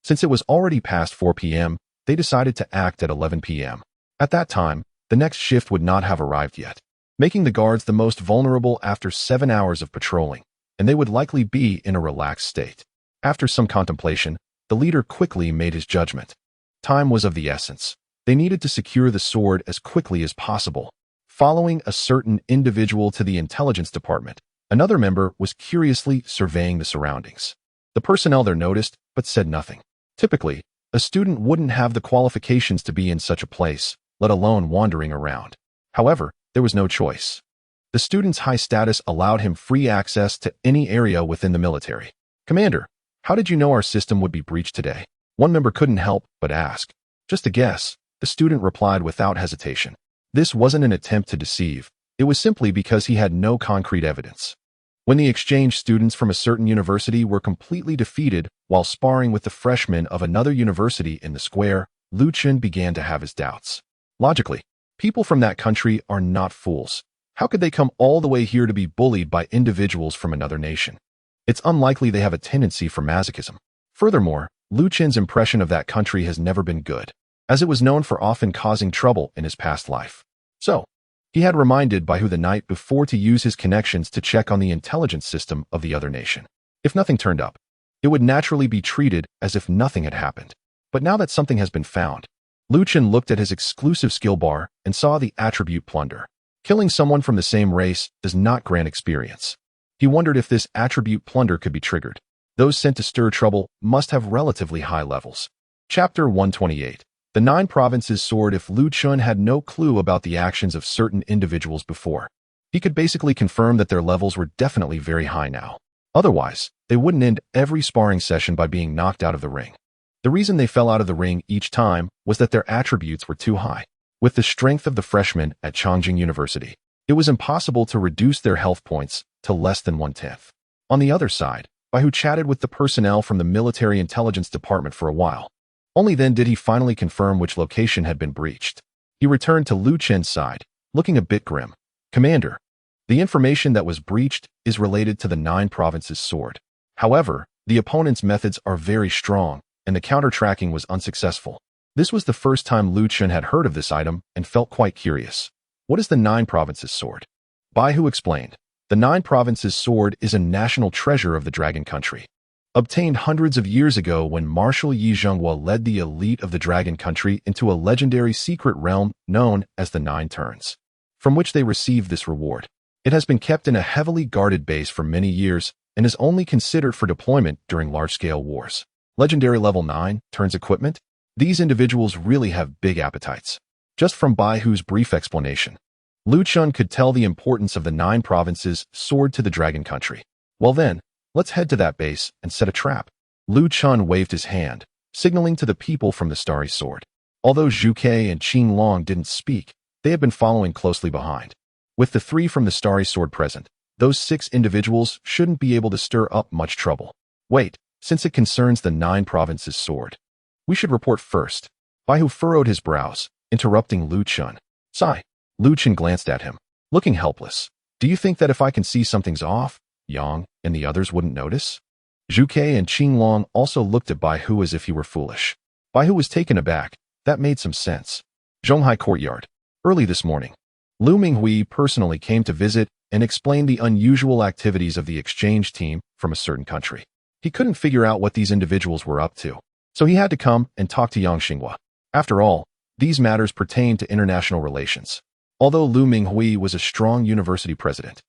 Since it was already past 4 p.m., they decided to act at 11 p.m. At that time, the next shift would not have arrived yet, making the guards the most vulnerable after 7 hours of patrolling, and they would likely be in a relaxed state. After some contemplation, the leader quickly made his judgment. Time was of the essence. They needed to secure the sword as quickly as possible. Following a certain individual to the intelligence department, another member was curiously surveying the surroundings. The personnel there noticed, but said nothing. Typically, a student wouldn't have the qualifications to be in such a place, let alone wandering around. However, there was no choice. The student's high status allowed him free access to any area within the military. "Commander, how did you know our system would be breached today?" One member couldn't help but ask. "Just a guess," the student replied without hesitation. This wasn't an attempt to deceive. It was simply because he had no concrete evidence. When the exchange students from a certain university were completely defeated while sparring with the freshmen of another university in the square, Chun began to have his doubts. Logically, people from that country are not fools. How could they come all the way here to be bullied by individuals from another nation? It's unlikely they have a tendency for masochism. Furthermore, Chun's impression of that country has never been good, as it was known for often causing trouble in his past life. So, he had reminded by who the night before to use his connections to check on the intelligence system of the other nation. If nothing turned up, it would naturally be treated as if nothing had happened. But now that something has been found, Chun looked at his exclusive skill bar and saw the attribute plunder. Killing someone from the same race does not grant experience. He wondered if this attribute plunder could be triggered. Those sent to stir trouble must have relatively high levels. Chapter 128. The 9 Provinces Sword. If Chun had no clue about the actions of certain individuals before, he could basically confirm that their levels were definitely very high now. Otherwise, they wouldn't end every sparring session by being knocked out of the ring. The reason they fell out of the ring each time was that their attributes were too high. With the strength of the freshmen at Chongqing University, it was impossible to reduce their health points to less than 1/10. On the other side, Bai Hu chatted with the personnel from the military intelligence department for a while. Only then did he finally confirm which location had been breached. He returned to Chun's side, looking a bit grim. "Commander, the information that was breached is related to the 9 Provinces Sword. However, the opponent's methods are very strong, and the counter-tracking was unsuccessful. This was the first time Chun had heard of this item and felt quite curious. What is the Nine Provinces Sword? Baihu explained. The Nine Provinces Sword is a national treasure of the Dragon Country. Obtained hundreds of years ago when Marshal Yi Zhenghua led the elite of the Dragon Country into a legendary secret realm known as the Nine Turns, from which they received this reward. It has been kept in a heavily guarded base for many years and is only considered for deployment during large-scale wars. Legendary Level 9 Turns equipment? These individuals really have big appetites. Just from Baihu's brief explanation, Chun could tell the importance of the Nine Provinces Sword to the Dragon Country. Well then, let's head to that base and set a trap. Chun waved his hand, signaling to the people from the Starry Sword. Although Zhu Ke and Qing Long didn't speak, they had been following closely behind. With the three from the Starry Sword present, those 6 individuals shouldn't be able to stir up much trouble. Wait, since it concerns the Nine Provinces Sword, we should report first. Baihu furrowed his brows, interrupting Chun. Sigh. Chun glanced at him, looking helpless. Do you think that if I can see something's off, Yang and the others wouldn't notice? Zhu Ke and Qing Long also looked at Baihu as if he were foolish. Baihu was taken aback. That made some sense. Zhonghai Courtyard. Early this morning, Lu Minghui personally came to visit and explain the unusual activities of the exchange team from a certain country. He couldn't figure out what these individuals were up to, so he had to come and talk to Yang Xinghua. After all, these matters pertain to international relations. Although Lu Minghui was a strong university president,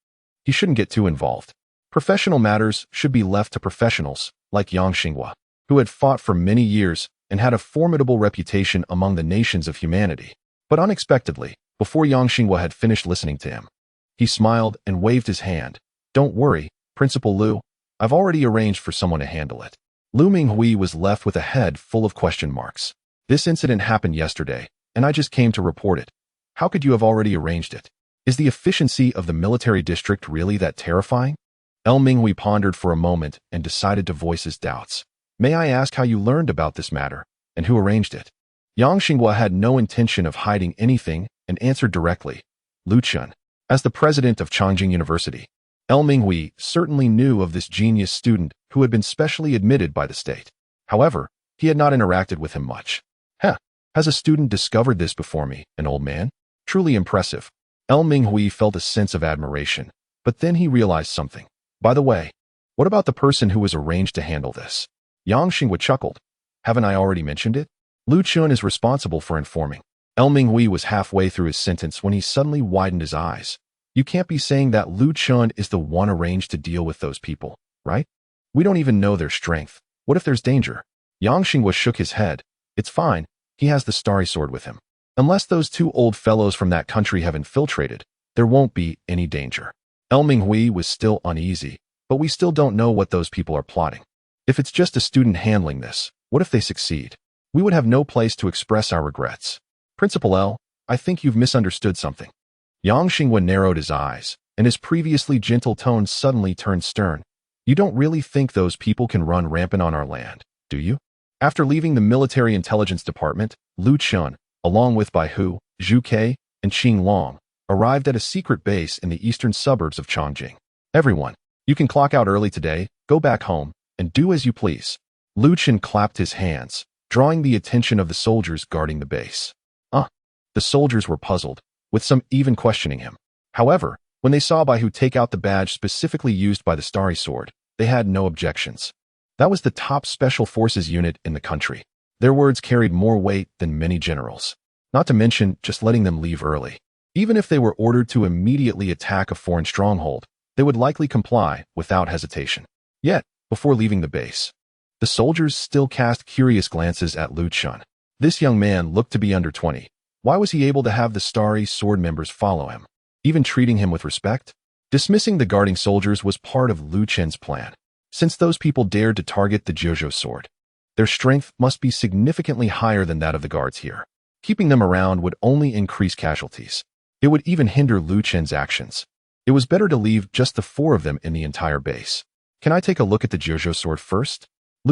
he shouldn't get too involved. Professional matters should be left to professionals like Yang Xinghua, who had fought for many years and had a formidable reputation among the nations of humanity. But unexpectedly, before Yang Xinghua had finished listening to him, he smiled and waved his hand. Don't worry, Principal Lu. I've already arranged for someone to handle it. Lu Minghui was left with a head full of question marks. This incident happened yesterday, and I just came to report it. How could you have already arranged it? Is the efficiency of the military district really that terrifying? Minghui pondered for a moment and decided to voice his doubts. May I ask how you learned about this matter, and who arranged it? Yang Xinghua had no intention of hiding anything and answered directly. Chun. As the president of Chongqing University, Minghui certainly knew of this genius student who had been specially admitted by the state. However, he had not interacted with him much. Has a student discovered this before me, an old man? Truly impressive. Minghui felt a sense of admiration, but then he realized something. By the way, what about the person who was arranged to handle this? Yang Xinghua chuckled. Haven't I already mentioned it? Chun is responsible for informing. Minghui was halfway through his sentence when he suddenly widened his eyes. You can't be saying that Chun is the one arranged to deal with those people, right? We don't even know their strength. What if there's danger? Yang Xinghua shook his head. It's fine. He has the Starry Sword with him. Unless those 2 old fellows from that country have infiltrated, there won't be any danger. Minghui was still uneasy, but we still don't know what those people are plotting. If it's just a student handling this, what if they succeed? We would have no place to express our regrets. Principal L, I think you've misunderstood something. Yang Xinghua narrowed his eyes, and his previously gentle tone suddenly turned stern. You don't really think those people can run rampant on our land, do you? After leaving the Military Intelligence Department, Chun, along with Baihu, Zhu Ke, and Qing Long, arrived at a secret base in the eastern suburbs of Chongqing. Everyone, you can clock out early today, go back home, and do as you please. Chun clapped his hands, drawing the attention of the soldiers guarding the base. The soldiers were puzzled, with some even questioning him. However, when they saw Baihu take out the badge specifically used by the Starry Sword, they had no objections. That was the top special forces unit in the country. Their words carried more weight than many generals. Not to mention just letting them leave early. Even if they were ordered to immediately attack a foreign stronghold, they would likely comply without hesitation. Yet, before leaving the base, the soldiers still cast curious glances at Chun. This young man looked to be under 20. Why was he able to have the Starry Sword members follow him, even treating him with respect? Dismissing the guarding soldiers was part of Chun's plan. Since those people dared to target the Jojo sword, their strength must be significantly higher than that of the guards here. Keeping them around would only increase casualties. It would even hinder Chun's actions. It was better to leave just the 4 of them in the entire base. Can I take a look at the Jojo sword first?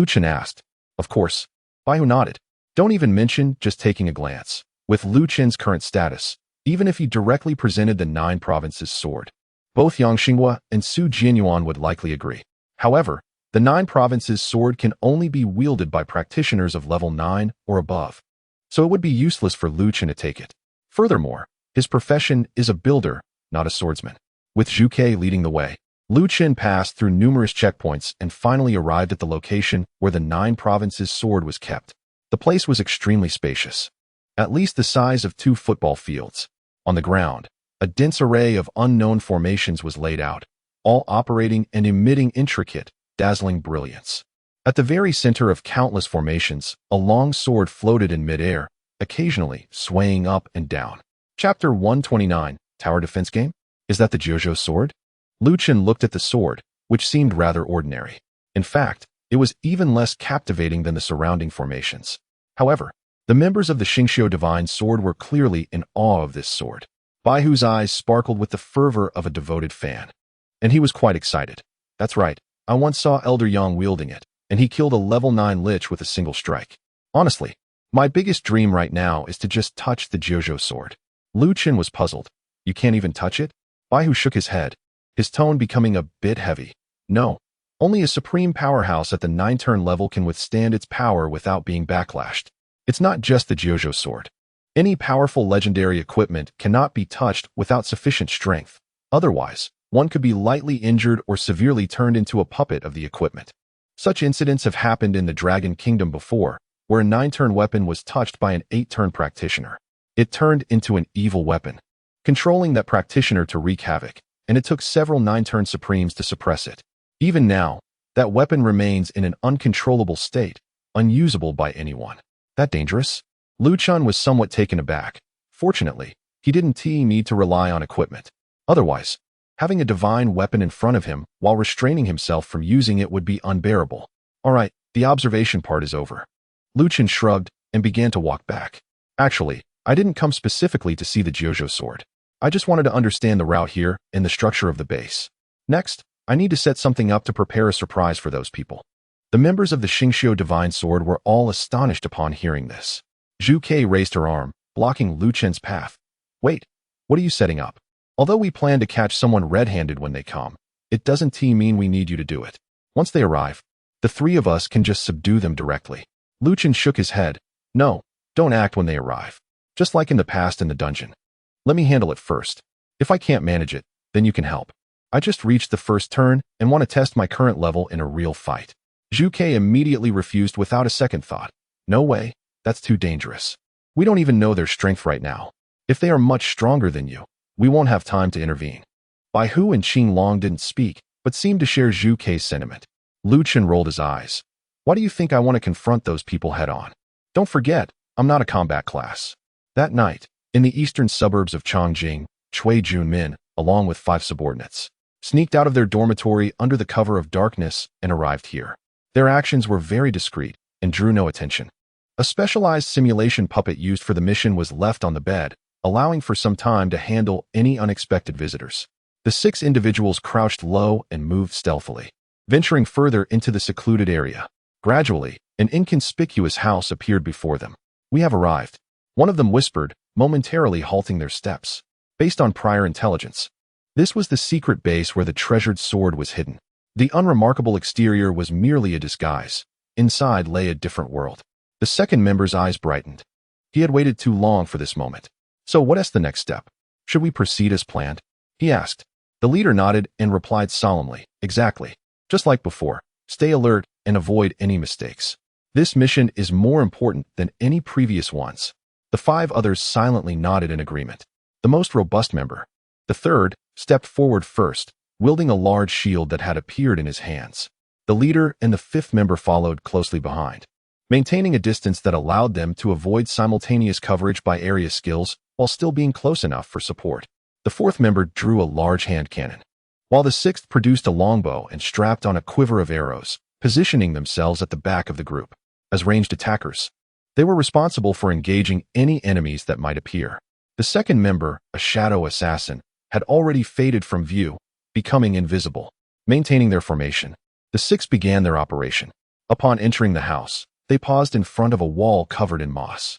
Chun asked. Of course. Baihu nodded. Don't even mention just taking a glance. With Chun's current status, even if he directly presented the 9 Provinces sword, both Yang Xinghua and Su Jianyuan would likely agree. However, The 9 Provinces sword can only be wielded by practitioners of level 9 or above, so it would be useless for Lu Chun to take it. Furthermore, his profession is a builder, not a swordsman. With Zhu Ke leading the way, Lu Chun passed through numerous checkpoints and finally arrived at the location where the 9 Provinces sword was kept. The place was extremely spacious, at least the size of 2 football fields. On the ground, a dense array of unknown formations was laid out, all operating and emitting intricate, dazzling brilliance. At the very center of countless formations, a long sword floated in midair, occasionally swaying up and down. Chapter 129, Tower Defense Game? Is that the Jojo sword? Lu Chun looked at the sword, which seemed rather ordinary. In fact, it was even less captivating than the surrounding formations. However, the members of the Xingqiu Divine Sword were clearly in awe of this sword, Baihu's eyes sparkled with the fervor of a devoted fan. And he was quite excited. That's right, I once saw Elder Yang wielding it, and he killed a level 9 lich with a single strike. Honestly, my biggest dream right now is to just touch the Jojo sword. Lu Chun was puzzled. You can't even touch it? Baihu shook his head, his tone becoming a bit heavy. No, only a supreme powerhouse at the 9-turn level can withstand its power without being backlashed. It's not just the Jojo sword. Any powerful legendary equipment cannot be touched without sufficient strength. Otherwise, one could be lightly injured or severely turned into a puppet of the equipment. Such incidents have happened in the Dragon Kingdom before, where a 9-turn weapon was touched by an 8-turn practitioner. It turned into an evil weapon, controlling that practitioner to wreak havoc, and it took several 9-turn supremes to suppress it. Even now, that weapon remains in an uncontrollable state, unusable by anyone. That dangerous? Lu Chun was somewhat taken aback. Fortunately, he didn't need to rely on equipment. Otherwise, having a divine weapon in front of him while restraining himself from using it would be unbearable. All right, the observation part is over. Lu Chun shrugged and began to walk back. Actually, I didn't come specifically to see the Jojo sword. I just wanted to understand the route here and the structure of the base. Next, I need to set something up to prepare a surprise for those people. The members of the Xingqiu Divine Sword were all astonished upon hearing this. Zhu Ke raised her arm, blocking Lu Chun's path. Wait, what are you setting up? Although we plan to catch someone red-handed when they come, it doesn't mean we need you to do it. Once they arrive, the 3 of us can just subdue them directly. Lu Chun shook his head. No, don't act when they arrive. Just like in the past in the dungeon. Let me handle it first. If I can't manage it, then you can help. I just reached the first turn and want to test my current level in a real fight. Zhu Ke immediately refused without a second thought. No way, that's too dangerous. We don't even know their strength right now. If they are much stronger than you, we won't have time to intervene. Baihu and Qing Long didn't speak, but seemed to share Zhu Ke's sentiment. Lu Chun rolled his eyes. Why do you think I want to confront those people head on? Don't forget, I'm not a combat class. That night, in the eastern suburbs of Chongqing, Cui Junmin, along with 5 subordinates, sneaked out of their dormitory under the cover of darkness and arrived here. Their actions were very discreet and drew no attention. A specialized simulation puppet used for the mission was left on the bed, allowing for some time to handle any unexpected visitors. The 6 individuals crouched low and moved stealthily, venturing further into the secluded area. Gradually, an inconspicuous house appeared before them. We have arrived. One of them whispered, momentarily halting their steps. Based on prior intelligence, this was the secret base where the treasured sword was hidden. The unremarkable exterior was merely a disguise. Inside lay a different world. The second member's eyes brightened. He had waited too long for this moment. So what is the next step? Should we proceed as planned? He asked. The leader nodded and replied solemnly, exactly. Just like before, stay alert and avoid any mistakes. This mission is more important than any previous ones. The 5 others silently nodded in agreement. The most robust member, the third, stepped forward first, wielding a large shield that had appeared in his hands. The leader and the 5th member followed closely behind, maintaining a distance that allowed them to avoid simultaneous coverage by area skills while still being close enough for support. The 4th member drew a large hand cannon, while the 6th produced a longbow and strapped on a quiver of arrows, positioning themselves at the back of the group. As ranged attackers, they were responsible for engaging any enemies that might appear. The 2nd member, a shadow assassin, had already faded from view, becoming invisible. Maintaining their formation, the 6 began their operation. Upon entering the house, they paused in front of a wall covered in moss.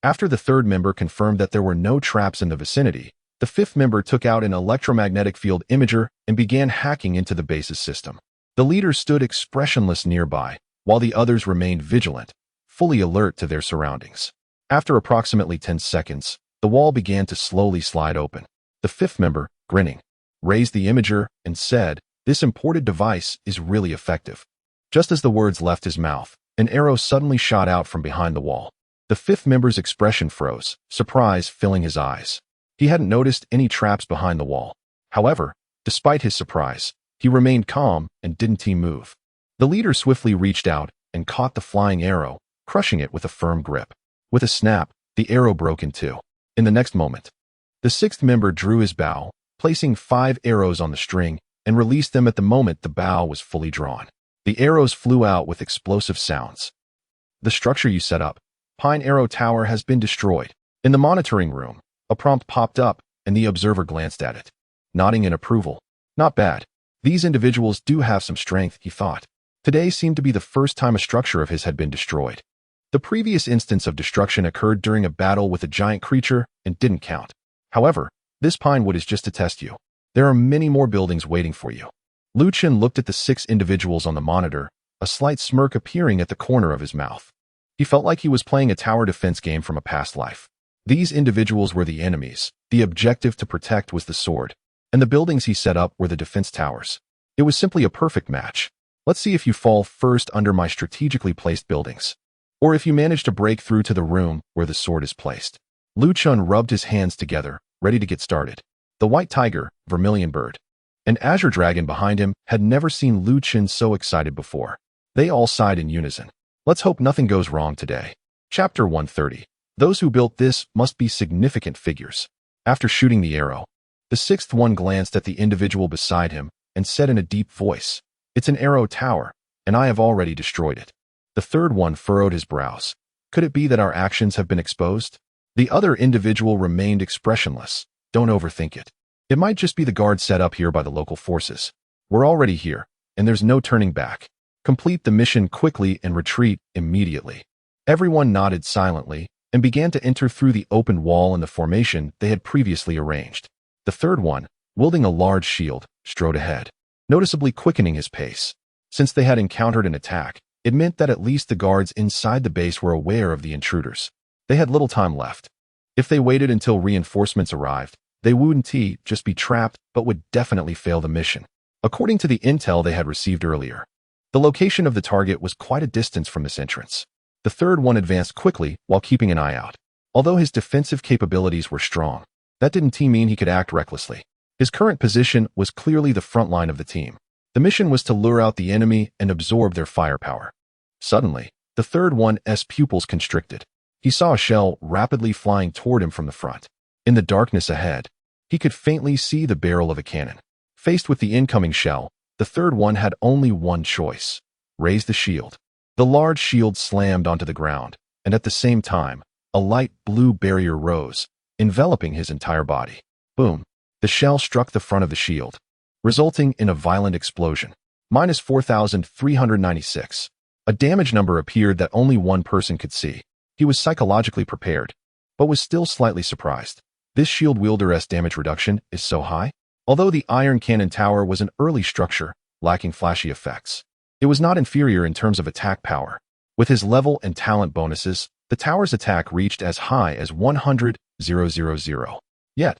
After the 3rd member confirmed that there were no traps in the vicinity, the 5th member took out an electromagnetic field imager and began hacking into the base's system. The leader stood expressionless nearby, while the others remained vigilant, fully alert to their surroundings. After approximately 10 seconds, the wall began to slowly slide open. The fifth member, grinning, raised the imager and said, "This imported device is really effective." Just as the words left his mouth, an arrow suddenly shot out from behind the wall. The fifth member's expression froze, surprise filling his eyes. He hadn't noticed any traps behind the wall. However, despite his surprise, he remained calm and didn't move. The leader swiftly reached out and caught the flying arrow, crushing it with a firm grip. With a snap, the arrow broke in two. In the next moment, the sixth member drew his bow, placing 5 arrows on the string, and released them at the moment the bow was fully drawn. The arrows flew out with explosive sounds. "The structure you set up, Pine Arrow Tower, has been destroyed." In the monitoring room, a prompt popped up, and the observer glanced at it, nodding in approval. Not bad. These individuals do have some strength, he thought. Today seemed to be the first time a structure of his had been destroyed. The previous instance of destruction occurred during a battle with a giant creature and didn't count. However, this pine wood is just to test you. There are many more buildings waiting for you. Chun looked at the 6 individuals on the monitor, a slight smirk appearing at the corner of his mouth. He felt like he was playing a tower defense game from a past life. These individuals were the enemies. The objective to protect was the sword, and the buildings he set up were the defense towers. It was simply a perfect match. Let's see if you fall first under my strategically placed buildings, or if you manage to break through to the room where the sword is placed. Chun rubbed his hands together, ready to get started. The white tiger, vermilion bird, and azure dragon behind him had never seen Chun so excited before. They all sighed in unison. Let's hope nothing goes wrong today. Chapter 130. Those who built this must be significant figures. After shooting the arrow, the sixth one glanced at the individual beside him and said in a deep voice, "It's an arrow tower, and I have already destroyed it." The third one furrowed his brows. Could it be that our actions have been exposed? The other individual remained expressionless. Don't overthink it. It might just be the guard set up here by the local forces. We're already here, and there's no turning back. Complete the mission quickly and retreat immediately. Everyone nodded silently and began to enter through the open wall in the formation they had previously arranged. The third one, wielding a large shield, strode ahead, noticeably quickening his pace. Since they had encountered an attack, it meant that at least the guards inside the base were aware of the intruders. They had little time left. If they waited until reinforcements arrived, they wouldn't just be trapped, but would definitely fail the mission. According to the intel they had received earlier, the location of the target was quite a distance from this entrance. The third one advanced quickly while keeping an eye out. Although his defensive capabilities were strong, that didn't mean he could act recklessly. His current position was clearly the front line of the team. The mission was to lure out the enemy and absorb their firepower. Suddenly, the third one's pupils constricted. He saw a shell rapidly flying toward him from the front. In the darkness ahead, he could faintly see the barrel of a cannon. Faced with the incoming shell, the third one had only one choice: raise the shield. The large shield slammed onto the ground, and at the same time, a light blue barrier rose, enveloping his entire body. Boom! The shell struck the front of the shield, resulting in a violent explosion. Minus 4,396. A damage number appeared that only one person could see. He was psychologically prepared, but was still slightly surprised. This shield wielder's damage reduction is so high? Although the Iron Cannon Tower was an early structure, lacking flashy effects, it was not inferior in terms of attack power. With his level and talent bonuses, the tower's attack reached as high as 100,000. Yet,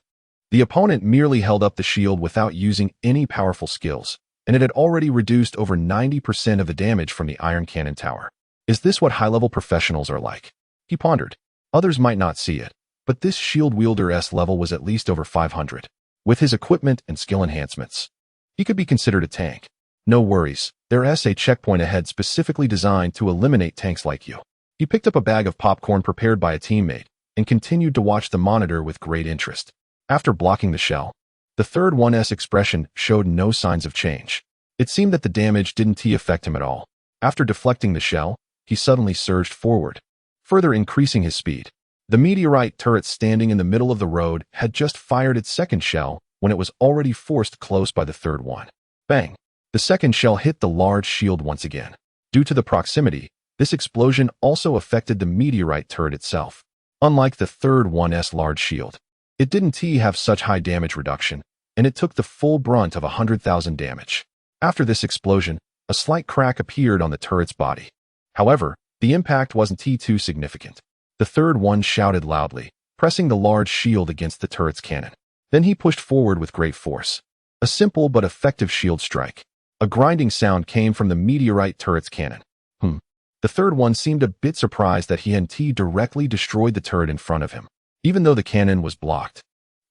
the opponent merely held up the shield without using any powerful skills, and it had already reduced over 90% of the damage from the Iron Cannon Tower. Is this what high-level professionals are like? He pondered. Others might not see it, but this shield wielder's level was at least over 500. With his equipment and skill enhancements, he could be considered a tank. No worries, there's a checkpoint ahead specifically designed to eliminate tanks like you. He picked up a bag of popcorn prepared by a teammate and continued to watch the monitor with great interest. After blocking the shell, the third one's expression showed no signs of change. It seemed that the damage didn't affect him at all. After deflecting the shell, he suddenly surged forward, further increasing his speed. The meteorite turret standing in the middle of the road had just fired its second shell when it was already forced close by the third one. Bang! The second shell hit the large shield once again. Due to the proximity, this explosion also affected the meteorite turret itself. Unlike the third one's large shield, it didn't have such high damage reduction, and it took the full brunt of 100,000 damage. After this explosion, a slight crack appeared on the turret's body. However, the impact wasn't too significant. The third one shouted loudly, pressing the large shield against the turret's cannon. Then he pushed forward with great force. A simple but effective shield strike. A grinding sound came from the meteorite turret's cannon. The third one seemed a bit surprised that he hadn't directly destroyed the turret in front of him, even though the cannon was blocked.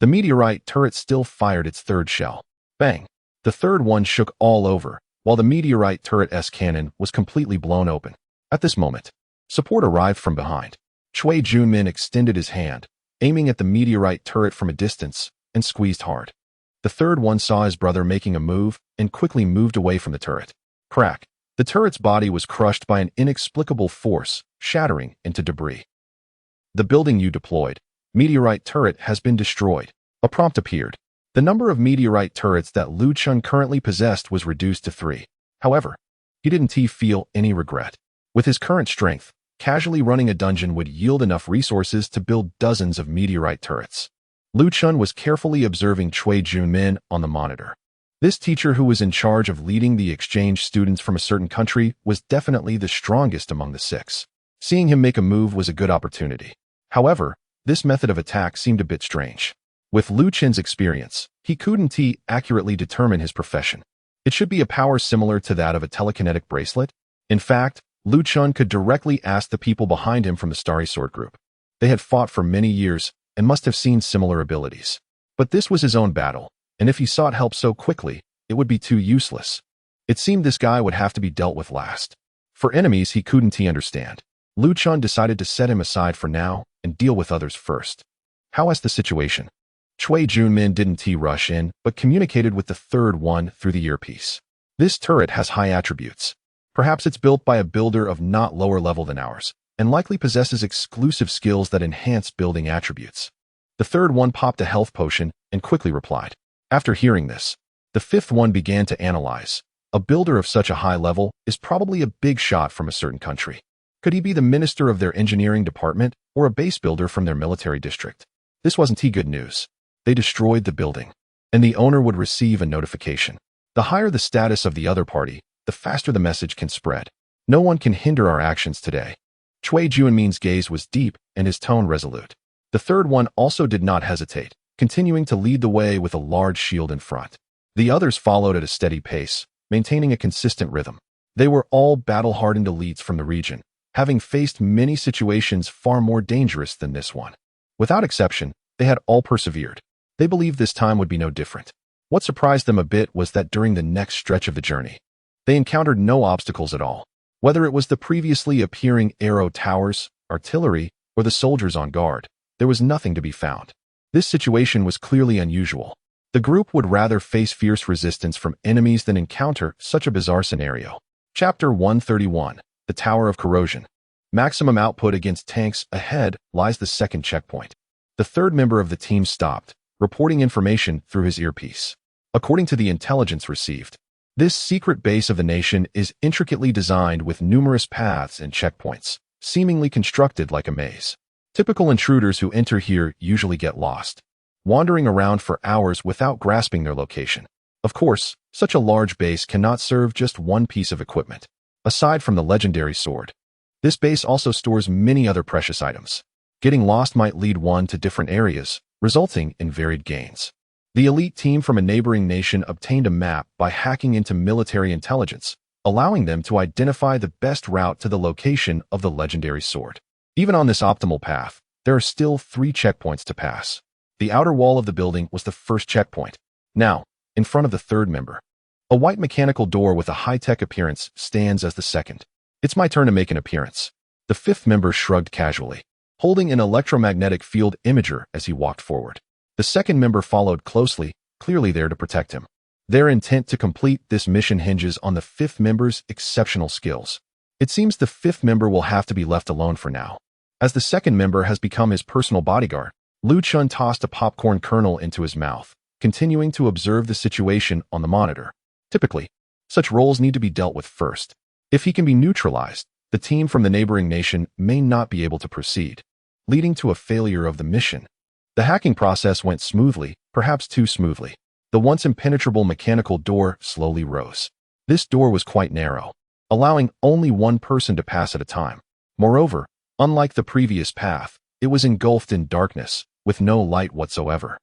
The meteorite turret still fired its third shell. Bang! The third one shook all over, while the meteorite turret's cannon was completely blown open. At this moment, support arrived from behind. Cui Junmin extended his hand, aiming at the meteorite turret from a distance, and squeezed hard. The third one saw his brother making a move and quickly moved away from the turret. Crack! The turret's body was crushed by an inexplicable force, shattering into debris. The building you deployed, meteorite turret, has been destroyed. A prompt appeared. The number of meteorite turrets that Lu Chun currently possessed was reduced to 3. However, he didn't feel any regret. With his current strength, casually running a dungeon would yield enough resources to build dozens of meteorite turrets. Lu Chun was carefully observing Cui Junmin on the monitor. This teacher, who was in charge of leading the exchange students from a certain country, was definitely the strongest among the 6. Seeing him make a move was a good opportunity. However, this method of attack seemed a bit strange. With Lu Chun's experience, he couldn't accurately determine his profession. It should be a power similar to that of a telekinetic bracelet. In fact, Lu Chun could directly ask the people behind him from the Starry Sword group. They had fought for many years and must have seen similar abilities. But this was his own battle, and if he sought help so quickly, it would be too useless. It seemed this guy would have to be dealt with last. For enemies he couldn't understand. Lu Chun decided to set him aside for now and deal with others first. How was the situation? Cui Junmin didn't rush in, but communicated with the third one through the earpiece. This turret has high attributes. Perhaps it's built by a builder of not lower level than ours, and likely possesses exclusive skills that enhance building attributes. The third one popped a health potion and quickly replied. After hearing this, the fifth one began to analyze. A builder of such a high level is probably a big shot from a certain country. Could he be the minister of their engineering department or a base builder from their military district? This wasn't good news. They destroyed the building, and the owner would receive a notification. The higher the status of the other party, the faster the message can spread. No one can hinder our actions today. Cui Junmin's gaze was deep and his tone resolute. The third one also did not hesitate, continuing to lead the way with a large shield in front. The others followed at a steady pace, maintaining a consistent rhythm. They were all battle-hardened elites from the region, having faced many situations far more dangerous than this one. Without exception, they had all persevered. They believed this time would be no different. What surprised them a bit was that during the next stretch of the journey, they encountered no obstacles at all. Whether it was the previously appearing arrow towers, artillery, or the soldiers on guard, there was nothing to be found. This situation was clearly unusual. The group would rather face fierce resistance from enemies than encounter such a bizarre scenario. Chapter 131, The Tower of Corrosion. Maximum output against tanks. Ahead lies the second checkpoint. The third member of the team stopped, reporting information through his earpiece. According to the intelligence received, this secret base of the nation is intricately designed with numerous paths and checkpoints, seemingly constructed like a maze. Typical intruders who enter here usually get lost, wandering around for hours without grasping their location. Of course, such a large base cannot serve just one piece of equipment. Aside from the legendary sword, this base also stores many other precious items. Getting lost might lead one to different areas, resulting in varied gains. The elite team from a neighboring nation obtained a map by hacking into military intelligence, allowing them to identify the best route to the location of the legendary sword. Even on this optimal path, there are still 3 checkpoints to pass. The outer wall of the building was the first checkpoint. Now, in front of the third member, a white mechanical door with a high-tech appearance stands as the second. It's my turn to make an appearance. The fifth member shrugged casually, holding an electromagnetic field imager as he walked forward. The second member followed closely, clearly there to protect him. Their intent to complete this mission hinges on the fifth member's exceptional skills. It seems the fifth member will have to be left alone for now. As the second member has become his personal bodyguard, Lu Chun tossed a popcorn kernel into his mouth, continuing to observe the situation on the monitor. Typically, such roles need to be dealt with first. If he can be neutralized, the team from the neighboring nation may not be able to proceed, leading to a failure of the mission. The hacking process went smoothly, perhaps too smoothly. The once impenetrable mechanical door slowly rose. This door was quite narrow, allowing only one person to pass at a time. Moreover, unlike the previous path, it was engulfed in darkness, with no light whatsoever.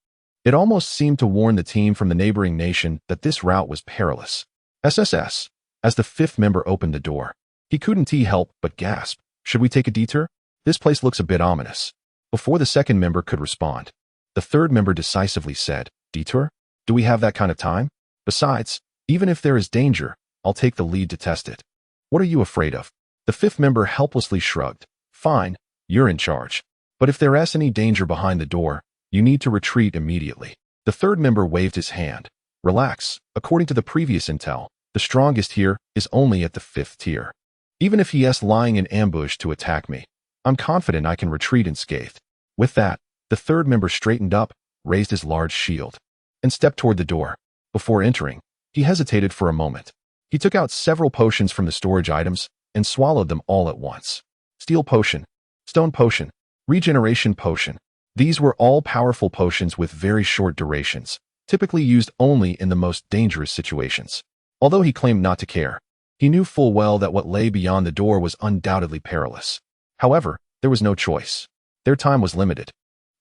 It almost seemed to warn the team from the neighboring nation that this route was perilous. SSS, as the fifth member opened the door, he couldn't help but gasp. Should we take a detour? This place looks a bit ominous. Before the second member could respond, the third member decisively said, Detour? Do we have that kind of time? Besides, even if there is danger, I'll take the lead to test it. What are you afraid of? The fifth member helplessly shrugged. Fine, you're in charge. But if there is any danger behind the door, you need to retreat immediately. The third member waved his hand. Relax. According to the previous intel, the strongest here is only at the 5th tier. Even if he is lying in ambush to attack me, I'm confident I can retreat unscathed. With that, the third member straightened up, raised his large shield, and stepped toward the door. Before entering, he hesitated for a moment. He took out several potions from the storage items and swallowed them all at once. Steel potion, stone potion, regeneration potion. These were all powerful potions with very short durations, typically used only in the most dangerous situations. Although he claimed not to care, he knew full well that what lay beyond the door was undoubtedly perilous. However, there was no choice. Their time was limited,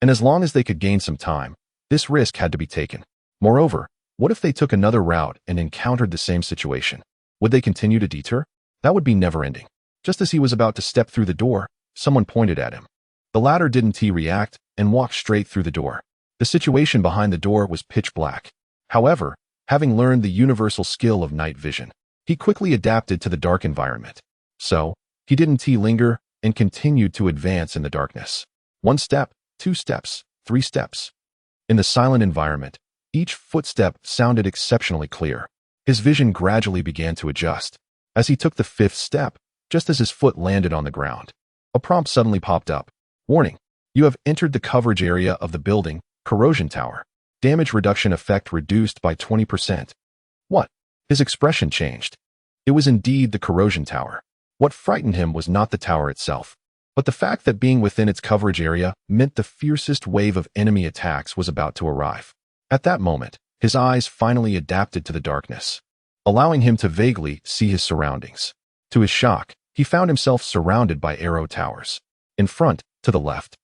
and as long as they could gain some time, this risk had to be taken. Moreover, what if they took another route and encountered the same situation? Would they continue to detour? That would be never-ending. Just as he was about to step through the door, someone pointed at him. The latter didn't react and walked straight through the door. The situation behind the door was pitch black. However, having learned the universal skill of night vision, he quickly adapted to the dark environment. So, he didn't linger and continued to advance in the darkness. 1 step, 2 steps, 3 steps. In the silent environment, each footstep sounded exceptionally clear. His vision gradually began to adjust. As he took the 5th step, just as his foot landed on the ground, a prompt suddenly popped up. Warning, you have entered the coverage area of the building, corrosion tower. Damage reduction effect reduced by 20%. What? His expression changed. It was indeed the corrosion tower. What frightened him was not the tower itself, but the fact that being within its coverage area meant the fiercest wave of enemy attacks was about to arrive. At that moment, his eyes finally adapted to the darkness, allowing him to vaguely see his surroundings. To his shock, he found himself surrounded by arrow towers. In front, to the left,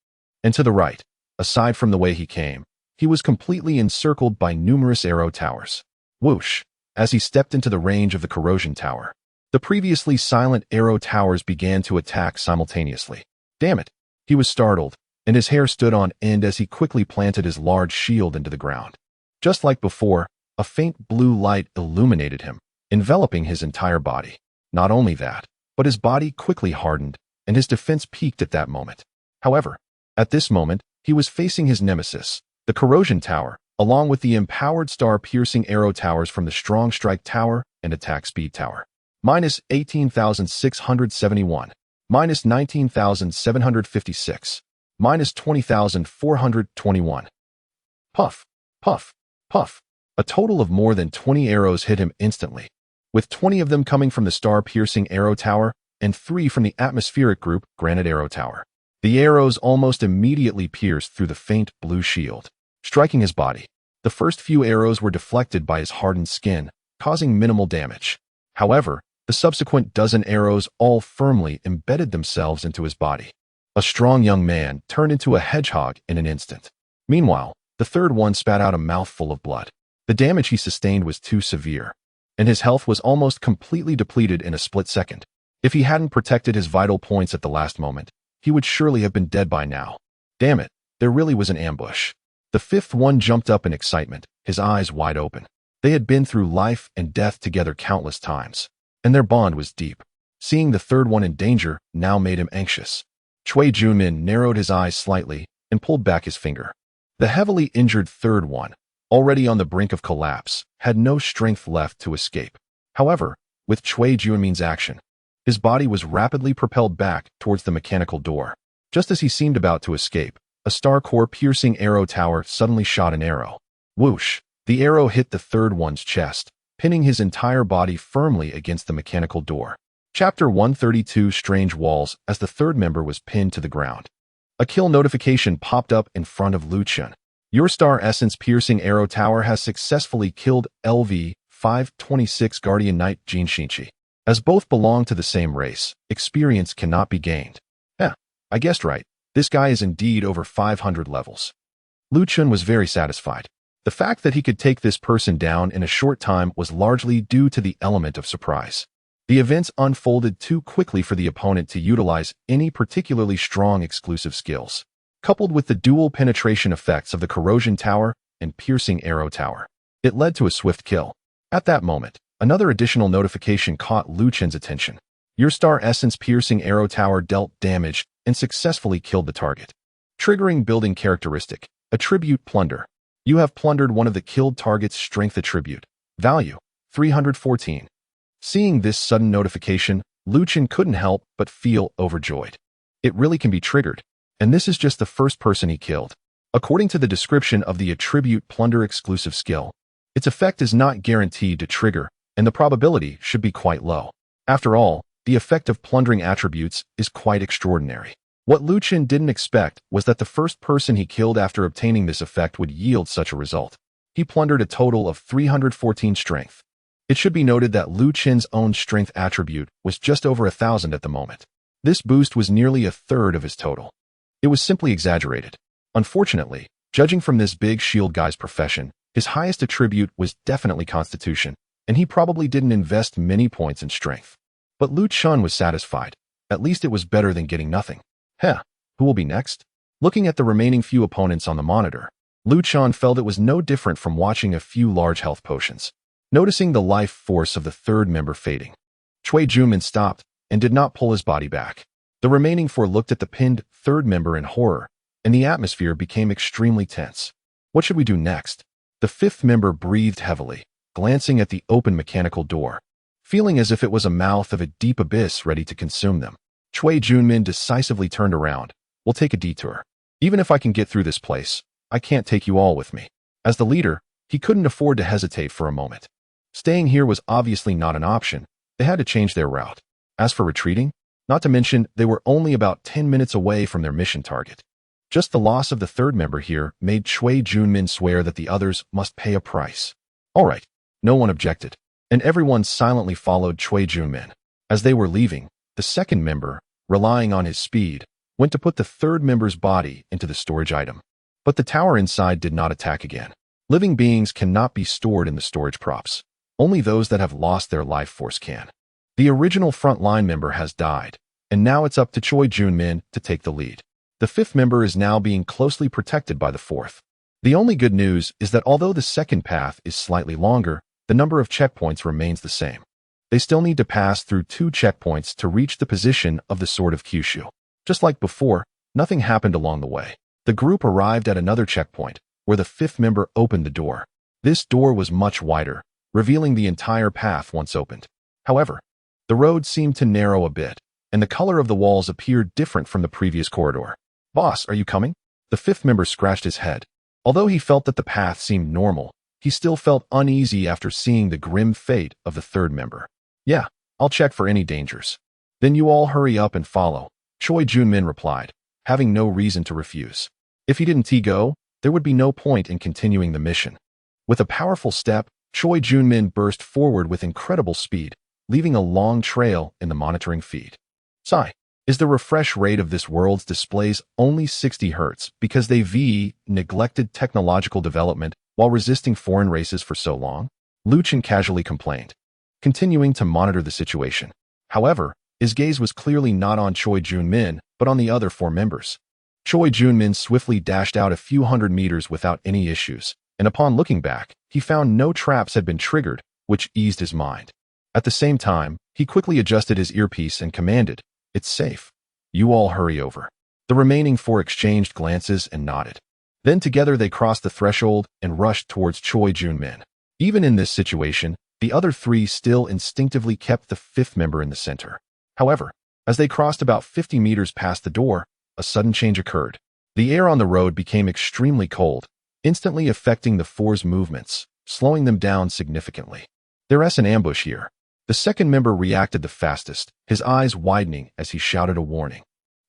and to the right, aside from the way he came, he was completely encircled by numerous arrow towers. Whoosh! As he stepped into the range of the corrosion tower, the previously silent arrow towers began to attack simultaneously. Damn it! He was startled, and his hair stood on end as he quickly planted his large shield into the ground. Just like before, a faint blue light illuminated him, enveloping his entire body. Not only that, but his body quickly hardened, and his defense peaked at that moment. However, at this moment, he was facing his nemesis, the corrosion tower, along with the empowered star-piercing arrow towers from the strong strike tower and attack speed tower. Minus 18,671. Minus 19,756. Minus 20,421. Puff, puff, puff. A total of more than 20 arrows hit him instantly, with 20 of them coming from the star-piercing arrow tower and 3 from the atmospheric group granite arrow tower. The arrows almost immediately pierced through the faint blue shield, striking his body. The first few arrows were deflected by his hardened skin, causing minimal damage. However, the subsequent dozen arrows all firmly embedded themselves into his body. A strong young man turned into a hedgehog in an instant. Meanwhile, the third one spat out a mouthful of blood. The damage he sustained was too severe, and his health was almost completely depleted in a split second. If he hadn't protected his vital points at the last moment, he would surely have been dead by now. Damn it, there really was an ambush. The fifth one jumped up in excitement, his eyes wide open. They had been through life and death together countless times, and their bond was deep. Seeing the third one in danger now made him anxious. Cui Junmin narrowed his eyes slightly and pulled back his finger. The heavily injured third one, already on the brink of collapse, had no strength left to escape. However, with Cui Junmin's action, his body was rapidly propelled back towards the mechanical door. Just as he seemed about to escape, a star-core-piercing arrow tower suddenly shot an arrow. Whoosh! The arrow hit the third one's chest, pinning his entire body firmly against the mechanical door. Chapter 132 Strange Walls. As the third member was pinned to the ground, a kill notification popped up in front of Chun. Your star essence piercing arrow tower has successfully killed LV 526 Guardian Knight Jin Xinqi. As both belong to the same race, experience cannot be gained. I guessed right. This guy is indeed over 500 levels. Chun was very satisfied. The fact that he could take this person down in a short time was largely due to the element of surprise. The events unfolded too quickly for the opponent to utilize any particularly strong exclusive skills. Coupled with the dual penetration effects of the Corrosion Tower and Piercing Arrow Tower, it led to a swift kill. At that moment, another additional notification caught Chun's attention. Your Star Essence Piercing Arrow Tower dealt damage and successfully killed the target. Triggering building characteristic, Attribute Plunder. You have plundered one of the killed target's strength attribute. Value, 314. Seeing this sudden notification, Chun couldn't help but feel overjoyed. It really can be triggered, and this is just the first person he killed. According to the description of the Attribute Plunder exclusive skill, its effect is not guaranteed to trigger, and the probability should be quite low. After all, the effect of plundering attributes is quite extraordinary. What Chun didn't expect was that the first person he killed after obtaining this effect would yield such a result. He plundered a total of 314 strength. It should be noted that Chun's own strength attribute was just over 1,000 at the moment. This boost was nearly a third of his total. It was simply exaggerated. Unfortunately, judging from this big shield guy's profession, his highest attribute was definitely Constitution, and he probably didn't invest many points in strength. But Chun was satisfied. At least it was better than getting nothing. Who will be next? Looking at the remaining few opponents on the monitor, Chun felt it was no different from watching a few large health potions. Noticing the life force of the third member fading, Cui Junmin stopped and did not pull his body back. The remaining four looked at the pinned third member in horror, and the atmosphere became extremely tense. What should we do next? The fifth member breathed heavily, glancing at the open mechanical door, feeling as if it was a mouth of a deep abyss ready to consume them. Cui Junmin decisively turned around. We'll take a detour. Even if I can get through this place, I can't take you all with me. As the leader, he couldn't afford to hesitate for a moment. Staying here was obviously not an option. They had to change their route. As for retreating, not to mention they were only about 10 minutes away from their mission target. Just the loss of the third member here made Cui Junmin swear that the others must pay a price. All right, no one objected, and everyone silently followed Cui Junmin. As they were leaving, the second member, relying on his speed, went to put the third member's body into the storage item. But the tower inside did not attack again. Living beings cannot be stored in the storage props. Only those that have lost their life force can. The original frontline member has died, and now it's up to Cui Junmin to take the lead. The fifth member is now being closely protected by the fourth. The only good news is that although the second path is slightly longer, the number of checkpoints remains the same. They still need to pass through 2 checkpoints to reach the position of the Sword of Kyushu. Just like before, nothing happened along the way. The group arrived at another checkpoint, where the fifth member opened the door. This door was much wider, revealing the entire path once opened. However, the road seemed to narrow a bit, and the color of the walls appeared different from the previous corridor. Boss, are you coming? The fifth member scratched his head. Although he felt that the path seemed normal, he still felt uneasy after seeing the grim fate of the third member. Yeah, I'll check for any dangers. Then you all hurry up and follow, Cui Junmin replied, having no reason to refuse. If he didn't go, there would be no point in continuing the mission. With a powerful step, Cui Junmin burst forward with incredible speed, leaving a long trail in the monitoring feed. Is the refresh rate of this world's displays only 60 Hz because they neglected technological development while resisting foreign races for so long? Chun casually complained, continuing to monitor the situation. However, his gaze was clearly not on Cui Junmin, but on the other 4 members. Cui Junmin swiftly dashed out a few hundred meters without any issues, and upon looking back, he found no traps had been triggered, which eased his mind. At the same time, he quickly adjusted his earpiece and commanded, "It's safe. You all hurry over." The remaining 4 exchanged glances and nodded. Then together they crossed the threshold and rushed towards Cui Junmin. Even in this situation, the other 3 still instinctively kept the fifth member in the center. However, as they crossed about 50 meters past the door, a sudden change occurred. The air on the road became extremely cold, instantly affecting the 4's movements, slowing them down significantly. There's an ambush here. The second member reacted the fastest, his eyes widening as he shouted a warning.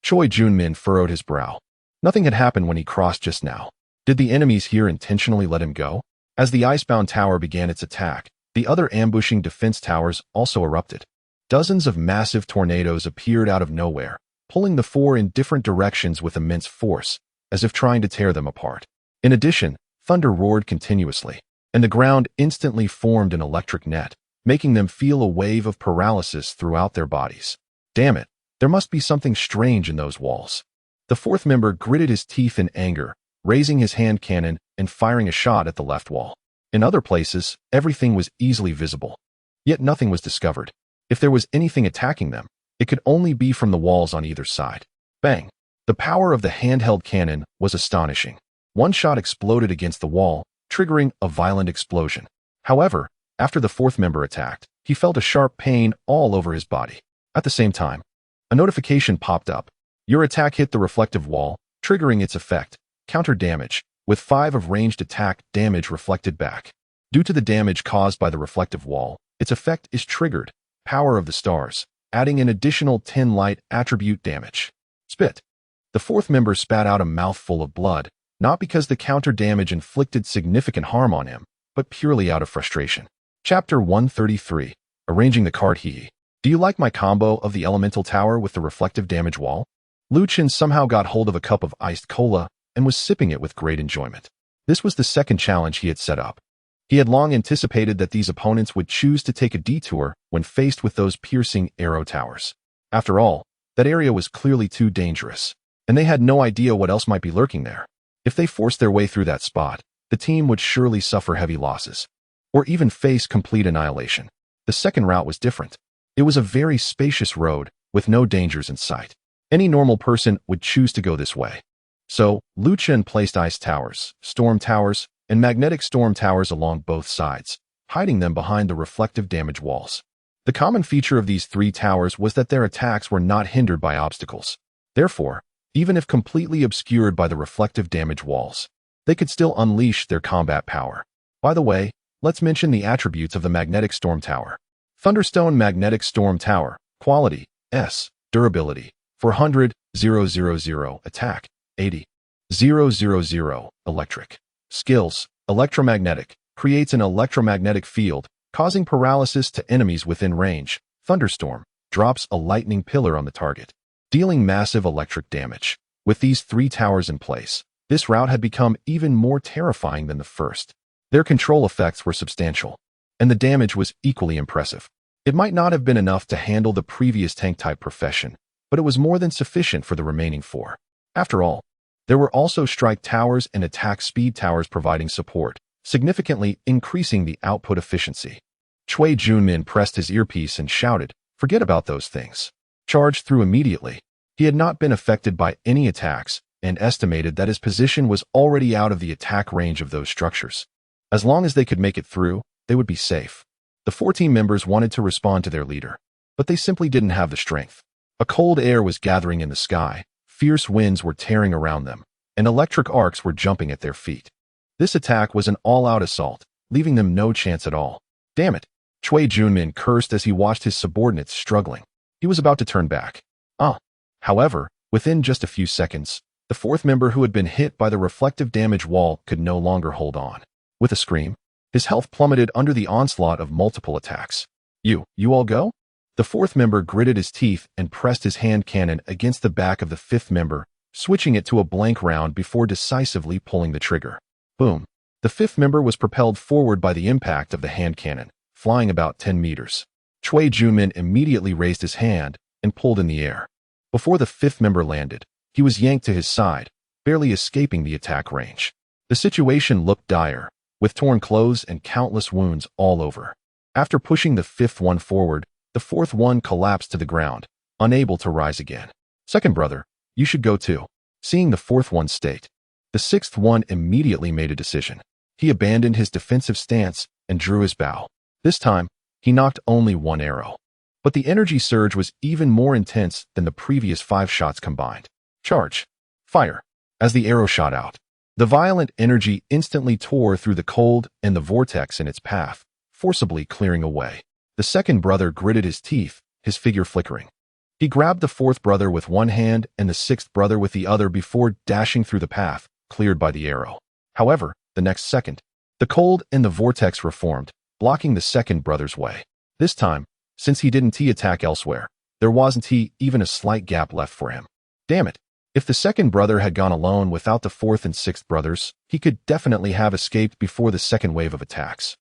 Cui Junmin furrowed his brow. Nothing had happened when he crossed just now. Did the enemies here intentionally let him go? As the icebound tower began its attack, The other ambushing defense towers also erupted. Dozens of massive tornadoes appeared out of nowhere, pulling the four in different directions with immense force, as if trying to tear them apart. In addition, thunder roared continuously, and the ground instantly formed an electric net, making them feel a wave of paralysis throughout their bodies. Damn it, there must be something strange in those walls. The fourth member gritted his teeth in anger, raising his hand cannon and firing a shot at the left wall. In other places, everything was easily visible. Yet nothing was discovered. If there was anything attacking them, it could only be from the walls on either side. Bang! The power of the handheld cannon was astonishing. One shot exploded against the wall, triggering a violent explosion. However, after the fourth member attacked, he felt a sharp pain all over his body. At the same time, a notification popped up. Your attack hit the reflective wall, triggering its effect, counter damage, with 5 of ranged attack damage reflected back. Due to the damage caused by the reflective wall, its effect is triggered, Power of the Stars, adding an additional 10 light attribute damage. Spit. The fourth member spat out a mouthful of blood, not because the counter damage inflicted significant harm on him, but purely out of frustration. Chapter 133. Arranging the card. Hee. Do you like my combo of the elemental tower with the reflective damage wall? Lu Chen somehow got hold of a cup of iced cola and was sipping it with great enjoyment. This was the second challenge he had set up. He had long anticipated that these opponents would choose to take a detour when faced with those piercing arrow towers. After all, that area was clearly too dangerous, and they had no idea what else might be lurking there. If they forced their way through that spot, the team would surely suffer heavy losses, or even face complete annihilation. The second route was different. It was a very spacious road, with no dangers in sight. Any normal person would choose to go this way. So, Lu Chen placed ice towers, storm towers, and magnetic storm towers along both sides, hiding them behind the reflective damage walls. The common feature of these 3 towers was that their attacks were not hindered by obstacles. Therefore, even if completely obscured by the reflective damage walls, they could still unleash their combat power. By the way, let's mention the attributes of the magnetic storm tower. Thunderstone Magnetic Storm Tower, Quality, S, Durability, 400, 000, Attack, 80, 000, Electric. Skills, Electromagnetic, creates an electromagnetic field, causing paralysis to enemies within range. Thunderstorm, drops a lightning pillar on the target, dealing massive electric damage. With these 3 towers in place, this route had become even more terrifying than the first. Their control effects were substantial, and the damage was equally impressive. It might not have been enough to handle the previous tank-type profession, but it was more than sufficient for the remaining 4. After all, there were also strike towers and attack speed towers providing support, significantly increasing the output efficiency. Cui Junmin pressed his earpiece and shouted, "Forget about those things." Charged through immediately. He had not been affected by any attacks and estimated that his position was already out of the attack range of those structures. As long as they could make it through, they would be safe. The 4 team members wanted to respond to their leader, but they simply didn't have the strength. A cold air was gathering in the sky, fierce winds were tearing around them, and electric arcs were jumping at their feet. This attack was an all-out assault, leaving them no chance at all. Damn it! Cui Junmin cursed as he watched his subordinates struggling. He was about to turn back. However, within just a few seconds, the 4th member who had been hit by the reflective damage wall could no longer hold on. With a scream, his health plummeted under the onslaught of multiple attacks. You all go? The 4th member gritted his teeth and pressed his hand cannon against the back of the 5th member, switching it to a blank round before decisively pulling the trigger. Boom. The 5th member was propelled forward by the impact of the hand cannon, flying about 10 meters. Cui Junmin immediately raised his hand and pulled in the air. Before the 5th member landed, he was yanked to his side, barely escaping the attack range. The situation looked dire, with torn clothes and countless wounds all over. After pushing the 5th one forward, the 4th one collapsed to the ground, unable to rise again. "Second brother, you should go too." Seeing the 4th one state, the 6th one immediately made a decision. He abandoned his defensive stance and drew his bow. This time, he knocked only 1 arrow. But the energy surge was even more intense than the previous 5 shots combined. Charge. Fire. As the arrow shot out, the violent energy instantly tore through the cold and the vortex in its path, forcibly clearing a way. The second brother gritted his teeth, his figure flickering. He grabbed the 4th brother with one hand and the 6th brother with the other before dashing through the path, cleared by the arrow. However, the next second, the cold and the vortex reformed, blocking the second brother's way. This time, since he didn't attack elsewhere, there wasn't even a slight gap left for him. Damn it. If the second brother had gone alone without the fourth and sixth brothers, he could definitely have escaped before the second wave of attacks.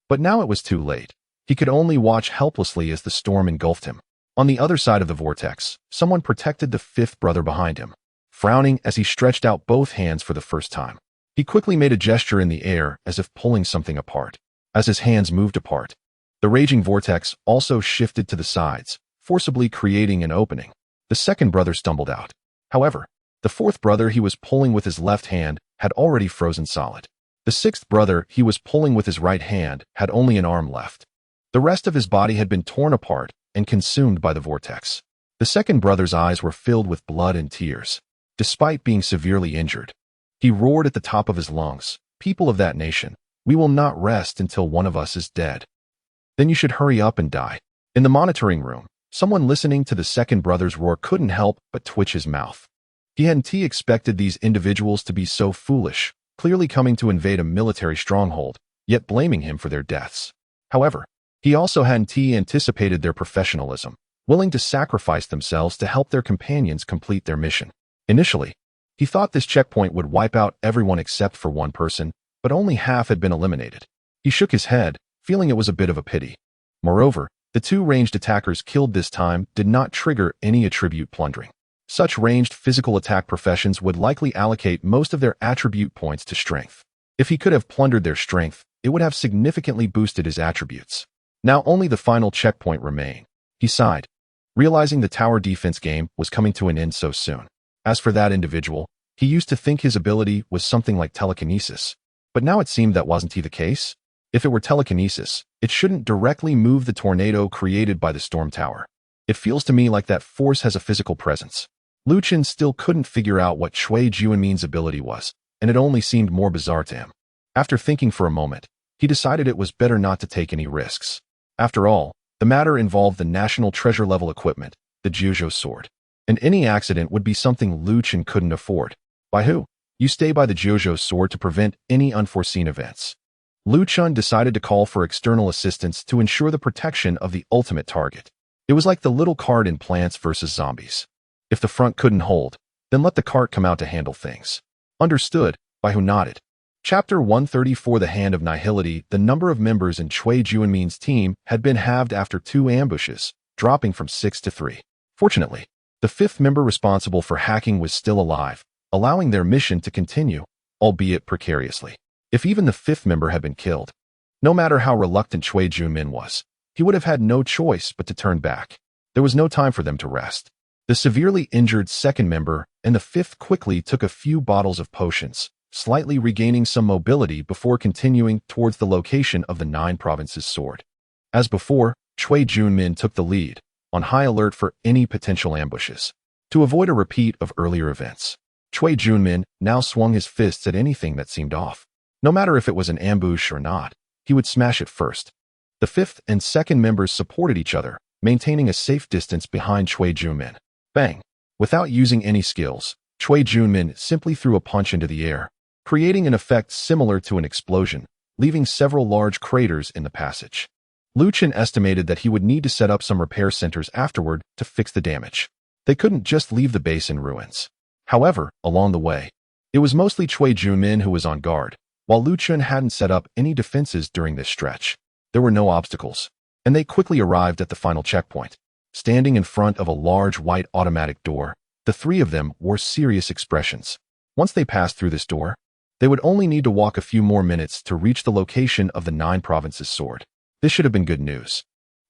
But now it was too late. He could only watch helplessly as the storm engulfed him. On the other side of the vortex, someone protected the fifth brother behind him, frowning as he stretched out both hands for the first time. He quickly made a gesture in the air as if pulling something apart. As his hands moved apart, the raging vortex also shifted to the sides, forcibly creating an opening. The second brother stumbled out. However, the fourth brother he was pulling with his left hand had already frozen solid. The sixth brother he was pulling with his right hand had only an arm left. The rest of his body had been torn apart and consumed by the vortex. The second brother's eyes were filled with blood and tears. Despite being severely injured, he roared at the top of his lungs, "People of that nation, we will not rest until one of us is dead. Then you should hurry up and die." In the monitoring room, someone listening to the second brother's roar couldn't help but twitch his mouth. He hadn't expected these individuals to be so foolish, clearly coming to invade a military stronghold, yet blaming him for their deaths. However, he also hadn't anticipated their professionalism, willing to sacrifice themselves to help their companions complete their mission. Initially, he thought this checkpoint would wipe out everyone except for one person, but only half had been eliminated. He shook his head, feeling it was a bit of a pity. Moreover, the two ranged attackers killed this time did not trigger any attribute plundering. Such ranged physical attack professions would likely allocate most of their attribute points to strength. If he could have plundered their strength, it would have significantly boosted his attributes. Now only the final checkpoint remained. He sighed, realizing the tower defense game was coming to an end so soon. As for that individual, he used to think his ability was something like telekinesis, but now it seemed that wasn't the case. If it were telekinesis, it shouldn't directly move the tornado created by the storm tower. It feels to me like that force has a physical presence. Lu Chen still couldn't figure out what Cui Juanmin's ability was, and it only seemed more bizarre to him. After thinking for a moment, he decided it was better not to take any risks. After all, the matter involved the national treasure-level equipment, the Jiuzhou sword, and any accident would be something Lu Chen couldn't afford. By who? You stay by the Jiuzhou sword to prevent any unforeseen events. Lu Chen decided to call for external assistance to ensure the protection of the ultimate target. It was like the little cart in Plants vs. Zombies. If the front couldn't hold, then let the cart come out to handle things. Understood, Bai Hu nodded. Chapter 134 The Hand of Nihility. The number of members in Cui Juanmin's team had been halved after 2 ambushes, dropping from 6 to 3. Fortunately, the 5th member responsible for hacking was still alive, allowing their mission to continue, albeit precariously. If even the 5th member had been killed, no matter how reluctant Cui Juanmin was, he would have had no choice but to turn back. There was no time for them to rest. The severely injured 2nd member and the 5th quickly took a few bottles of potions, slightly regaining some mobility before continuing towards the location of the 9 provinces sword. As before, Cui Juanmin took the lead, on high alert for any potential ambushes. To avoid a repeat of earlier events, Cui Juanmin now swung his fists at anything that seemed off. No matter if it was an ambush or not, he would smash it first. The 5th and 2nd members supported each other, maintaining a safe distance behind Cui Juanmin. Bang! Without using any skills, Cui Juanmin simply threw a punch into the air, creating an effect similar to an explosion, leaving several large craters in the passage. Lu Chen estimated that he would need to set up some repair centers afterward to fix the damage. They couldn't just leave the base in ruins. However, along the way, it was mostly Cui Juanmin who was on guard, while Lu Chen hadn't set up any defenses during this stretch. There were no obstacles, and they quickly arrived at the final checkpoint. Standing in front of a large white automatic door, the 3 of them wore serious expressions. Once they passed through this door, they would only need to walk a few more minutes to reach the location of the 9 provinces sword. This should have been good news.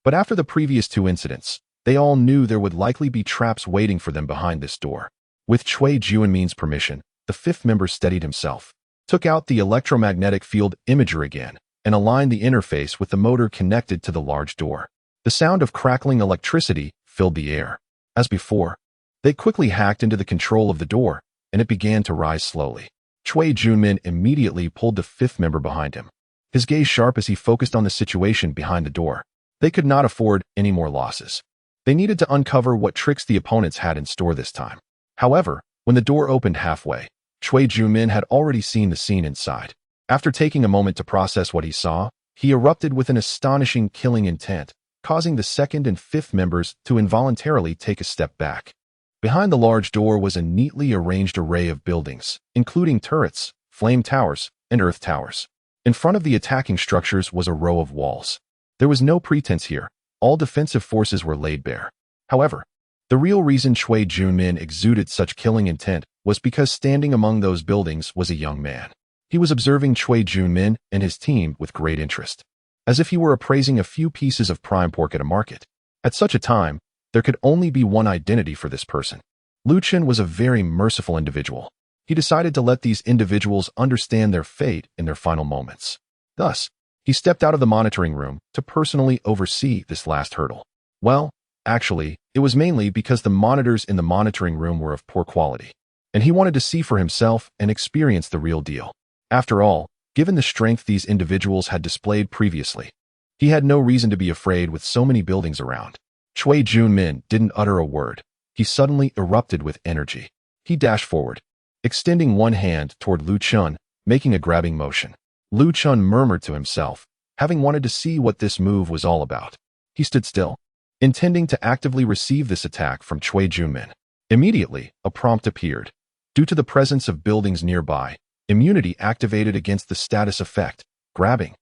But after the previous 2 incidents, they all knew there would likely be traps waiting for them behind this door. With Cui Juanmin's permission, the 5th member steadied himself, took out the electromagnetic field imager again, and aligned the interface with the motor connected to the large door. The sound of crackling electricity filled the air. As before, they quickly hacked into the control of the door, and it began to rise slowly. Cui Juanmin immediately pulled the 5th member behind him, his gaze sharp as he focused on the situation behind the door. They could not afford any more losses. They needed to uncover what tricks the opponents had in store this time. However, when the door opened halfway, Cui Juanmin had already seen the scene inside. After taking a moment to process what he saw, he erupted with an astonishing killing intent, causing the second and fifth members to involuntarily take a step back. Behind the large door was a neatly arranged array of buildings, including turrets, flame towers, and earth towers. In front of the attacking structures was a row of walls. There was no pretense here. All defensive forces were laid bare. However, the real reason Cui Junmin exuded such killing intent was because standing among those buildings was a young man. He was observing Cui Junmin and his team with great interest, as if he were appraising a few pieces of prime pork at a market. At such a time, there could only be one identity for this person. Lu Chun was a very merciful individual. He decided to let these individuals understand their fate in their final moments. Thus, he stepped out of the monitoring room to personally oversee this last hurdle. Well, actually, it was mainly because the monitors in the monitoring room were of poor quality, and he wanted to see for himself and experience the real deal. After all, given the strength these individuals had displayed previously, he had no reason to be afraid with so many buildings around. Cui Junmin didn't utter a word. He suddenly erupted with energy. He dashed forward, extending one hand toward Lu Chun, making a grabbing motion. Lu Chun murmured to himself, having wanted to see what this move was all about. He stood still, intending to actively receive this attack from Cui Junmin. Immediately, a prompt appeared. Due to the presence of buildings nearby, immunity activated against the status effect. Grabbing.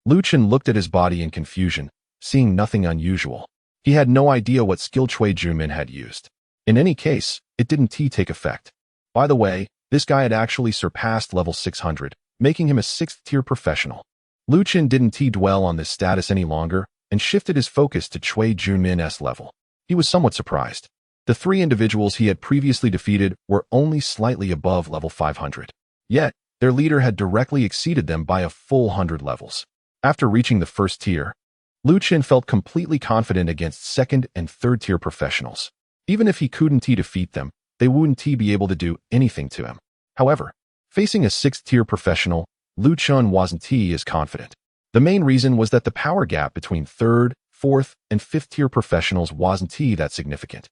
Lu Chun looked at his body in confusion, seeing nothing unusual. He had no idea what skill Cui Junmin had used. In any case, it didn't take effect. By the way, this guy had actually surpassed level 600, making him a 6th-tier professional. Lu Chun didn't dwell on this status any longer and shifted his focus to Cui Junmin's level. He was somewhat surprised. The three individuals he had previously defeated were only slightly above level 500. Yet, their leader had directly exceeded them by a full 100 levels. After reaching the first tier, Lu Chun felt completely confident against second and third-tier professionals. Even if he couldn't defeat them, they wouldn't be able to do anything to him. However, facing a 6th-tier professional, Lu Chun wasn't as confident. The main reason was that the power gap between 3rd, 4th, and 5th-tier professionals wasn't that significant.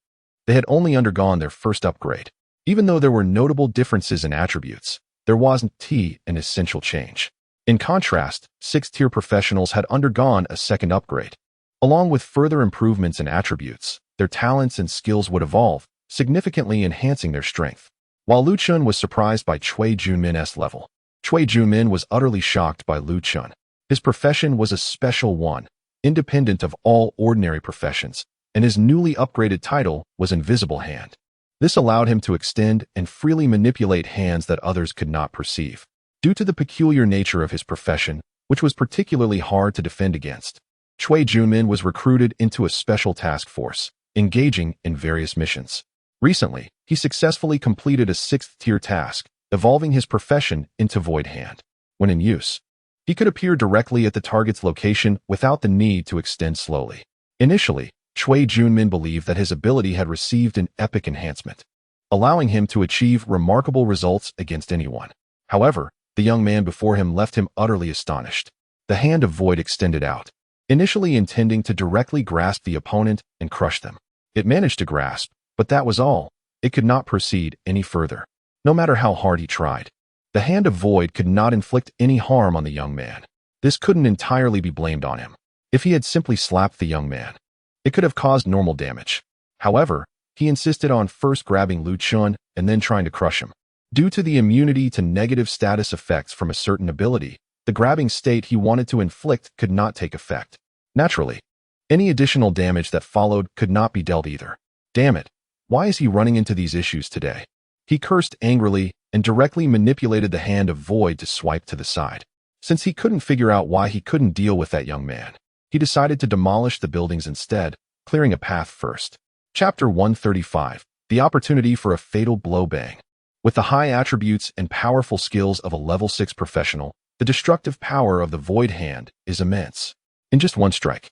They had only undergone their first upgrade. Even though there were notable differences in attributes, there wasn't an essential change. In contrast, 6th-tier professionals had undergone a second upgrade. Along with further improvements in attributes, their talents and skills would evolve, significantly enhancing their strength. While Lu Chun was surprised by Cui Junmin's level, Cui Junmin was utterly shocked by Lu Chun. His profession was a special one, independent of all ordinary professions, and his newly upgraded title was Invisible Hand. This allowed him to extend and freely manipulate hands that others could not perceive. Due to the peculiar nature of his profession, which was particularly hard to defend against, Cui Junmin was recruited into a special task force, engaging in various missions. Recently, he successfully completed a 6th-tier task, evolving his profession into Void Hand. When in use, he could appear directly at the target's location without the need to extend slowly. Initially, Cui Junmin believed that his ability had received an epic enhancement, allowing him to achieve remarkable results against anyone. However, the young man before him left him utterly astonished. The hand of Void extended out, initially intending to directly grasp the opponent and crush them. It managed to grasp, but that was all. It could not proceed any further, no matter how hard he tried. The hand of Void could not inflict any harm on the young man. This couldn't entirely be blamed on him. If he had simply slapped the young man, it could have caused normal damage. However, he insisted on first grabbing Lu Chun and then trying to crush him. Due to the immunity to negative status effects from a certain ability, the grabbing state he wanted to inflict could not take effect. Naturally, any additional damage that followed could not be dealt either. Damn it, why is he running into these issues today? He cursed angrily and directly manipulated the hand of Void to swipe to the side. Since he couldn't figure out why he couldn't deal with that young man, he decided to demolish the buildings instead, clearing a path first. Chapter 135, The Opportunity for a Fatal Blow Bang. With the high attributes and powerful skills of a level 6 professional, the destructive power of the Void Hand is immense. In just one strike,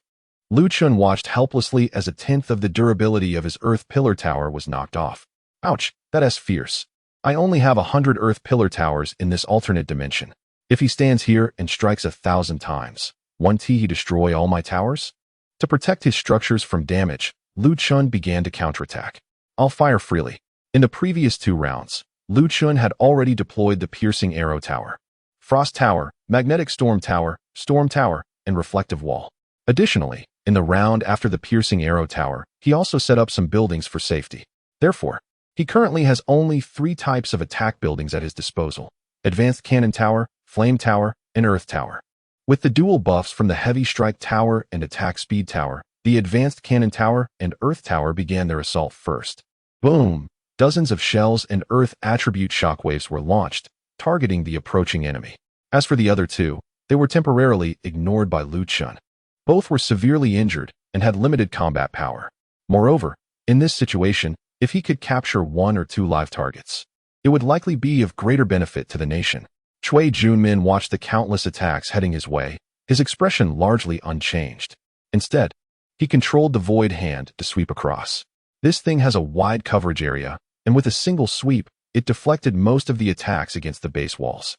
Lu Chun watched helplessly as a tenth of the durability of his Earth Pillar Tower was knocked off. Ouch, that's fierce. I only have 100 Earth Pillar Towers in this alternate dimension. If he stands here and strikes 1,000 times, won't he destroy all my towers? To protect his structures from damage, Lu Chun began to counterattack. I'll fire freely. In the previous 2 rounds, Lu Chun had already deployed the Piercing Arrow Tower, Frost Tower, Magnetic Storm Tower, storm tower, and reflective wall. Additionally, in the round after the piercing arrow tower, he also set up some buildings for safety. Therefore, he currently has only 3 types of attack buildings at his disposal: Advanced Cannon Tower, Flame Tower, and Earth Tower. With the dual buffs from the Heavy Strike Tower and Attack Speed Tower, the Advanced Cannon Tower and Earth Tower began their assault first. Boom! Dozens of shells and Earth attribute shockwaves were launched, targeting the approaching enemy. As for the other 2, they were temporarily ignored by Chun. Both were severely injured and had limited combat power. Moreover, in this situation, if he could capture 1 or 2 live targets, it would likely be of greater benefit to the nation. Cui Junmin watched the countless attacks heading his way, his expression largely unchanged. Instead, he controlled the Void Hand to sweep across. This thing has a wide coverage area, and with a single sweep, it deflected most of the attacks against the base walls.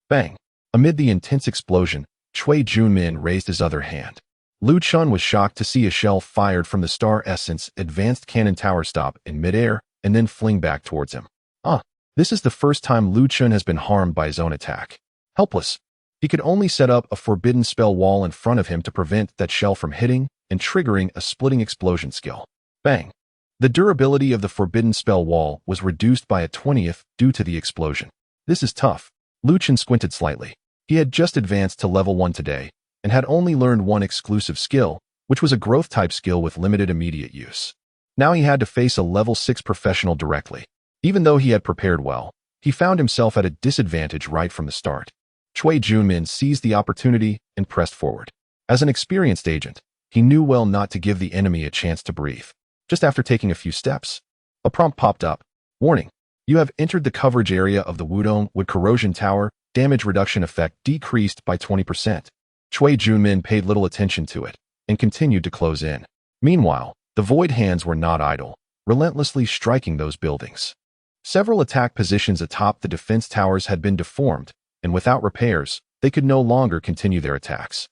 Bang! Amid the intense explosion, Cui Junmin raised his other hand. Chun was shocked to see a shell fired from the Star Essence Advanced Cannon Tower stop in midair and then fling back towards him. This is the first time Chun has been harmed by his own attack. Helpless, he could only set up a forbidden spell wall in front of him to prevent that shell from hitting and triggering a splitting explosion skill. Bang! The durability of the forbidden spell wall was reduced by a 20th due to the explosion. This is tough. Chun squinted slightly. He had just advanced to level 1 today, and had only learned 1 exclusive skill, which was a growth-type skill with limited immediate use. Now he had to face a level 6 professional directly. Even though he had prepared well, he found himself at a disadvantage right from the start. Cui Junmin seized the opportunity and pressed forward. As an experienced agent, he knew well not to give the enemy a chance to breathe. Just after taking a few steps, a prompt popped up. Warning: you have entered the coverage area of the Wudong Wood Corrosion Tower. Damage reduction effect decreased by 20%. Cui Junmin paid little attention to it and continued to close in. Meanwhile, the Void Hands were not idle, relentlessly striking those buildings. Several attack positions atop the defense towers had been deformed, and without repairs, they could no longer continue their attacks.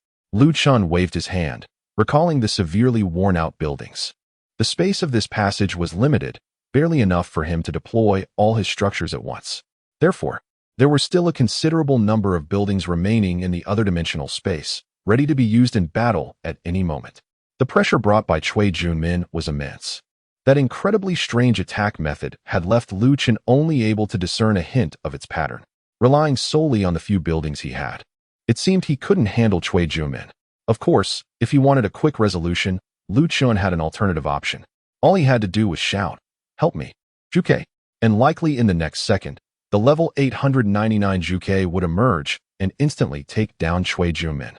Chun waved his hand, recalling the severely worn-out buildings. The space of this passage was limited, barely enough for him to deploy all his structures at once. Therefore, there were still a considerable number of buildings remaining in the other dimensional space, ready to be used in battle at any moment. The pressure brought by Cui Junmin was immense. That incredibly strange attack method had left Chun only able to discern a hint of its pattern, relying solely on the few buildings he had. It seemed he couldn't handle Cui Junmin. Of course, if he wanted a quick resolution, Chun had an alternative option. All he had to do was shout, "Help me, Juke!" And likely in the next second, the level 899 Juke would emerge and instantly take down Cui Junmin.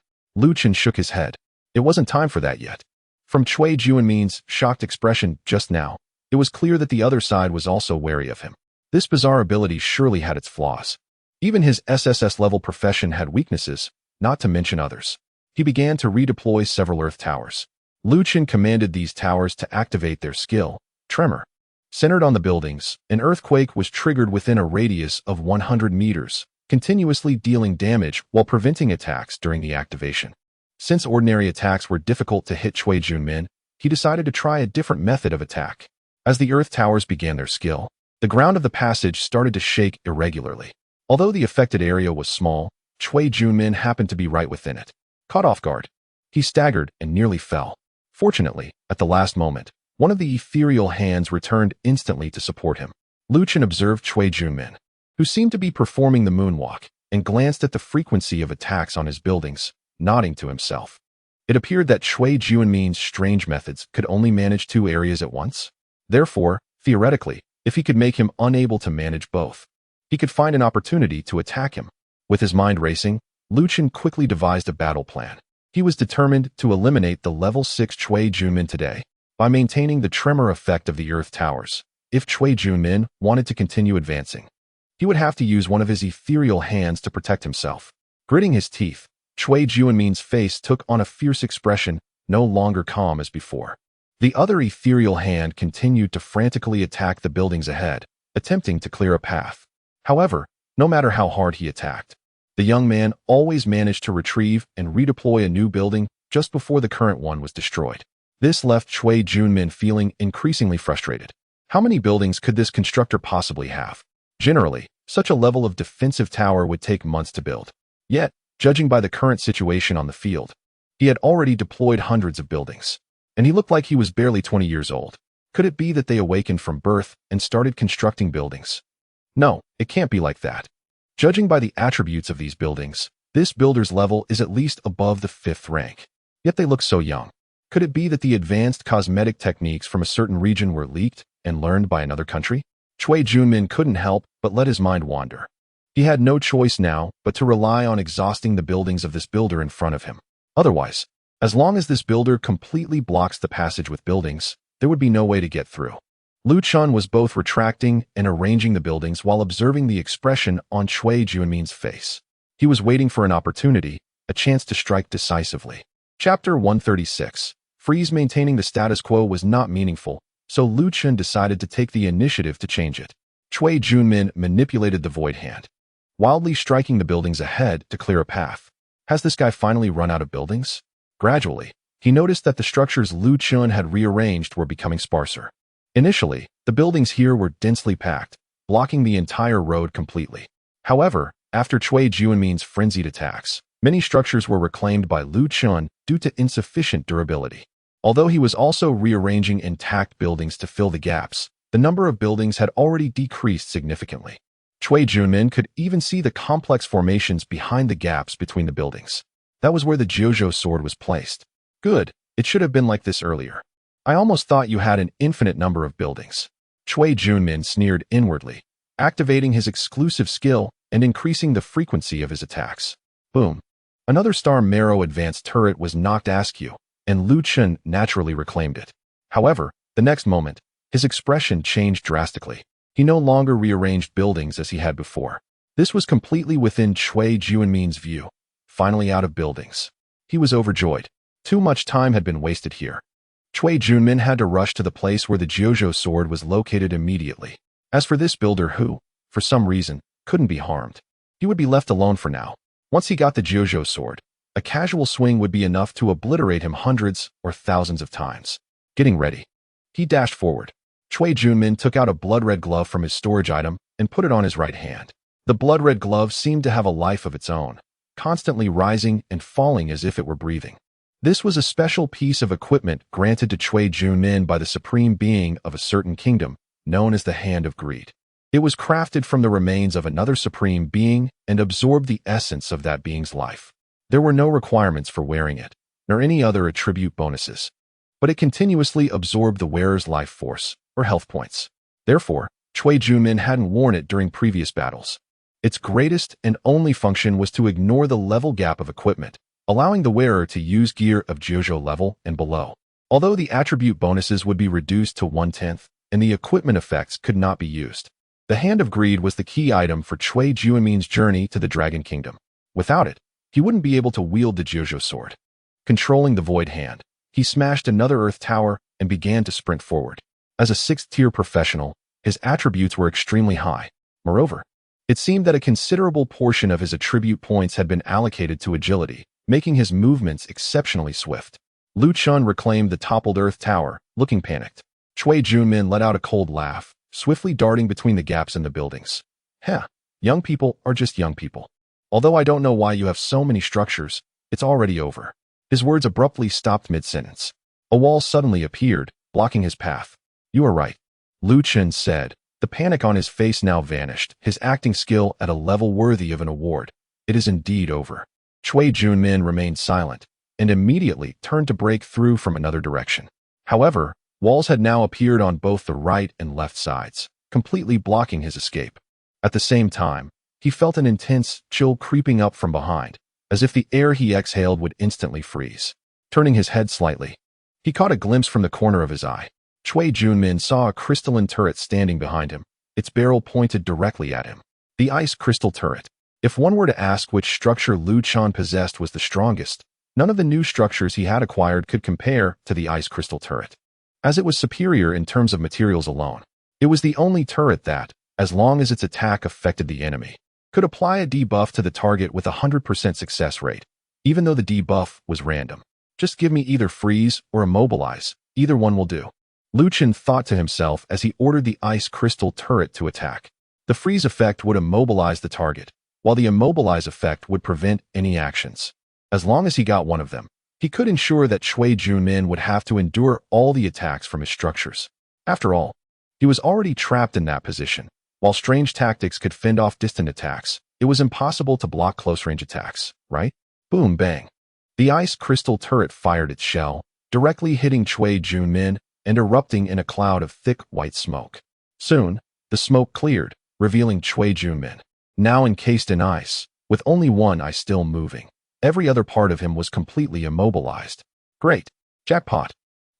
Chun shook his head. It wasn't time for that yet. From Cui Junmin's shocked expression just now, it was clear that the other side was also wary of him. This bizarre ability surely had its flaws. Even his SSS level profession had weaknesses, not to mention others. He began to redeploy several Earth towers. Chun commanded these towers to activate their skill, Tremor. Centered on the buildings, an earthquake was triggered within a radius of 100 meters, continuously dealing damage while preventing attacks during the activation. Since ordinary attacks were difficult to hit Cui Junmin, he decided to try a different method of attack. As the Earth towers began their skill, the ground of the passage started to shake irregularly. Although the affected area was small, Cui Junmin happened to be right within it. Caught off guard, he staggered and nearly fell. Fortunately, at the last moment, one of the ethereal hands returned instantly to support him. Chun observed Cui Junmin, who seemed to be performing the moonwalk, and glanced at the frequency of attacks on his buildings, nodding to himself. It appeared that Cui Junmin's strange methods could only manage 2 areas at once. Therefore, theoretically, if he could make him unable to manage both, he could find an opportunity to attack him. With his mind racing, Chun quickly devised a battle plan. He was determined to eliminate the level 6 Cui Junmin today by maintaining the tremor effect of the Earth towers. If Cui Junmin wanted to continue advancing, he would have to use one of his ethereal hands to protect himself. Gritting his teeth, Cui Junmin's face took on a fierce expression, no longer calm as before. The other ethereal hand continued to frantically attack the buildings ahead, attempting to clear a path. However, no matter how hard he attacked, the young man always managed to retrieve and redeploy a new building just before the current one was destroyed. This left Cui Junmin feeling increasingly frustrated. How many buildings could this constructor possibly have? Generally, such a level of defensive tower would take months to build. Yet, judging by the current situation on the field. He had already deployed hundreds of buildings, and he looked like he was barely 20 years old. Could it be that they awakened from birth and started constructing buildings? No, it can't be like that. Judging by the attributes of these buildings, this builder's level is at least above the 5th rank. Yet they look so young. Could it be that the advanced cosmetic techniques from a certain region were leaked and learned by another country? Cui Junmin couldn't help but let his mind wander. He had no choice now but to rely on exhausting the buildings of this builder in front of him. Otherwise, as long as this builder completely blocks the passage with buildings, there would be no way to get through. Lu Chun was both retracting and arranging the buildings while observing the expression on Cui Junmin's face. He was waiting for an opportunity, a chance to strike decisively. Chapter 136. Freeze. Maintaining the status quo was not meaningful, so Lu Chun decided to take the initiative to change it. Cui Junmin manipulated the void hand, wildly striking the buildings ahead to clear a path. Has this guy finally run out of buildings? Gradually, he noticed that the structures Lu Chun had rearranged were becoming sparser. Initially, the buildings here were densely packed, blocking the entire road completely. However, after Cui Junmin's frenzied attacks, many structures were reclaimed by Lu Chun due to insufficient durability. Although he was also rearranging intact buildings to fill the gaps, the number of buildings had already decreased significantly. Cui Junmin could even see the complex formations behind the gaps between the buildings. That was where the Jiuzhou sword was placed. Good, it should have been like this earlier. I almost thought you had an infinite number of buildings. Cui Junmin sneered inwardly, activating his exclusive skill and increasing the frequency of his attacks. Boom. Another Star Marrow advanced turret was knocked askew, and Lu Chun naturally reclaimed it. However, the next moment, his expression changed drastically. He no longer rearranged buildings as he had before. This was completely within Cui Junmin's view. Finally out of buildings. He was overjoyed. Too much time had been wasted here. Cui Junmin had to rush to the place where the Jiuzhou sword was located immediately. As for this builder who, for some reason, couldn't be harmed, he would be left alone for now. Once he got the Jiuzhou sword, a casual swing would be enough to obliterate him hundreds or thousands of times. Getting ready. He dashed forward. Cui Junmin took out a blood-red glove from his storage item and put it on his right hand. The blood-red glove seemed to have a life of its own, constantly rising and falling as if it were breathing. This was a special piece of equipment granted to Cui Junmin by the supreme being of a certain kingdom, known as the Hand of Greed. It was crafted from the remains of another supreme being and absorbed the essence of that being's life. There were no requirements for wearing it, nor any other attribute bonuses, but it continuously absorbed the wearer's life force, or health points. Therefore, Cui Junmin hadn't worn it during previous battles. Its greatest and only function was to ignore the level gap of equipment, allowing the wearer to use gear of Jiuzhou level and below. Although the attribute bonuses would be reduced to 1/10, and the equipment effects could not be used. The Hand of Greed was the key item for Cui Junmin's journey to the Dragon Kingdom. Without it, he wouldn't be able to wield the Jiuzhou sword. Controlling the Void Hand, he smashed another Earth Tower and began to sprint forward. As a 6th-tier professional, his attributes were extremely high. Moreover, it seemed that a considerable portion of his attribute points had been allocated to agility, making his movements exceptionally swift. Lu Chun reclaimed the toppled Earth Tower, looking panicked. Cui Junmin let out a cold laugh, swiftly darting between the gaps in the buildings. Young people are just young people. Although I don't know why you have so many structures, it's already over. His words abruptly stopped mid-sentence. A wall suddenly appeared, blocking his path. You are right, Lu Chun said. The panic on his face now vanished, his acting skill at a level worthy of an award. It is indeed over. Cui Junmin remained silent, and immediately turned to break through from another direction. However, walls had now appeared on both the right and left sides, completely blocking his escape. At the same time, he felt an intense chill creeping up from behind, as if the air he exhaled would instantly freeze. Turning his head slightly, he caught a glimpse from the corner of his eye. Cui Junmin saw a crystalline turret standing behind him, its barrel pointed directly at him. The ice crystal turret. If one were to ask which structure Lu Chun possessed was the strongest, none of the new structures he had acquired could compare to the ice crystal turret, as it was superior in terms of materials alone. It was the only turret that, as long as its attack affected the enemy, could apply a debuff to the target with a 100% success rate, even though the debuff was random. Just give me either freeze or immobilize, either one will do. Lu Chun thought to himself as he ordered the ice crystal turret to attack. The freeze effect would immobilize the target, while the immobilize effect would prevent any actions. As long as he got one of them, he could ensure that Cui Junmin would have to endure all the attacks from his structures. After all, he was already trapped in that position. While strange tactics could fend off distant attacks, it was impossible to block close-range attacks, right? Boom, bang. The ice crystal turret fired its shell, directly hitting Cui Junmin and erupting in a cloud of thick white smoke. Soon, the smoke cleared, revealing Cui Junmin, now encased in ice, with only one eye still moving. Every other part of him was completely immobilized. Great. Jackpot.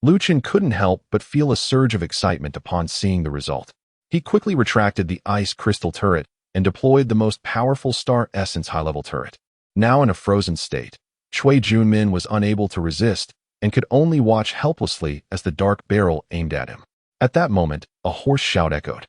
Lu Chun couldn't help but feel a surge of excitement upon seeing the result. He quickly retracted the ice crystal turret and deployed the most powerful Star Essence high-level turret. Now in a frozen state, Cui Junmin was unable to resist and could only watch helplessly as the dark barrel aimed at him. At that moment, a hoarse shout echoed.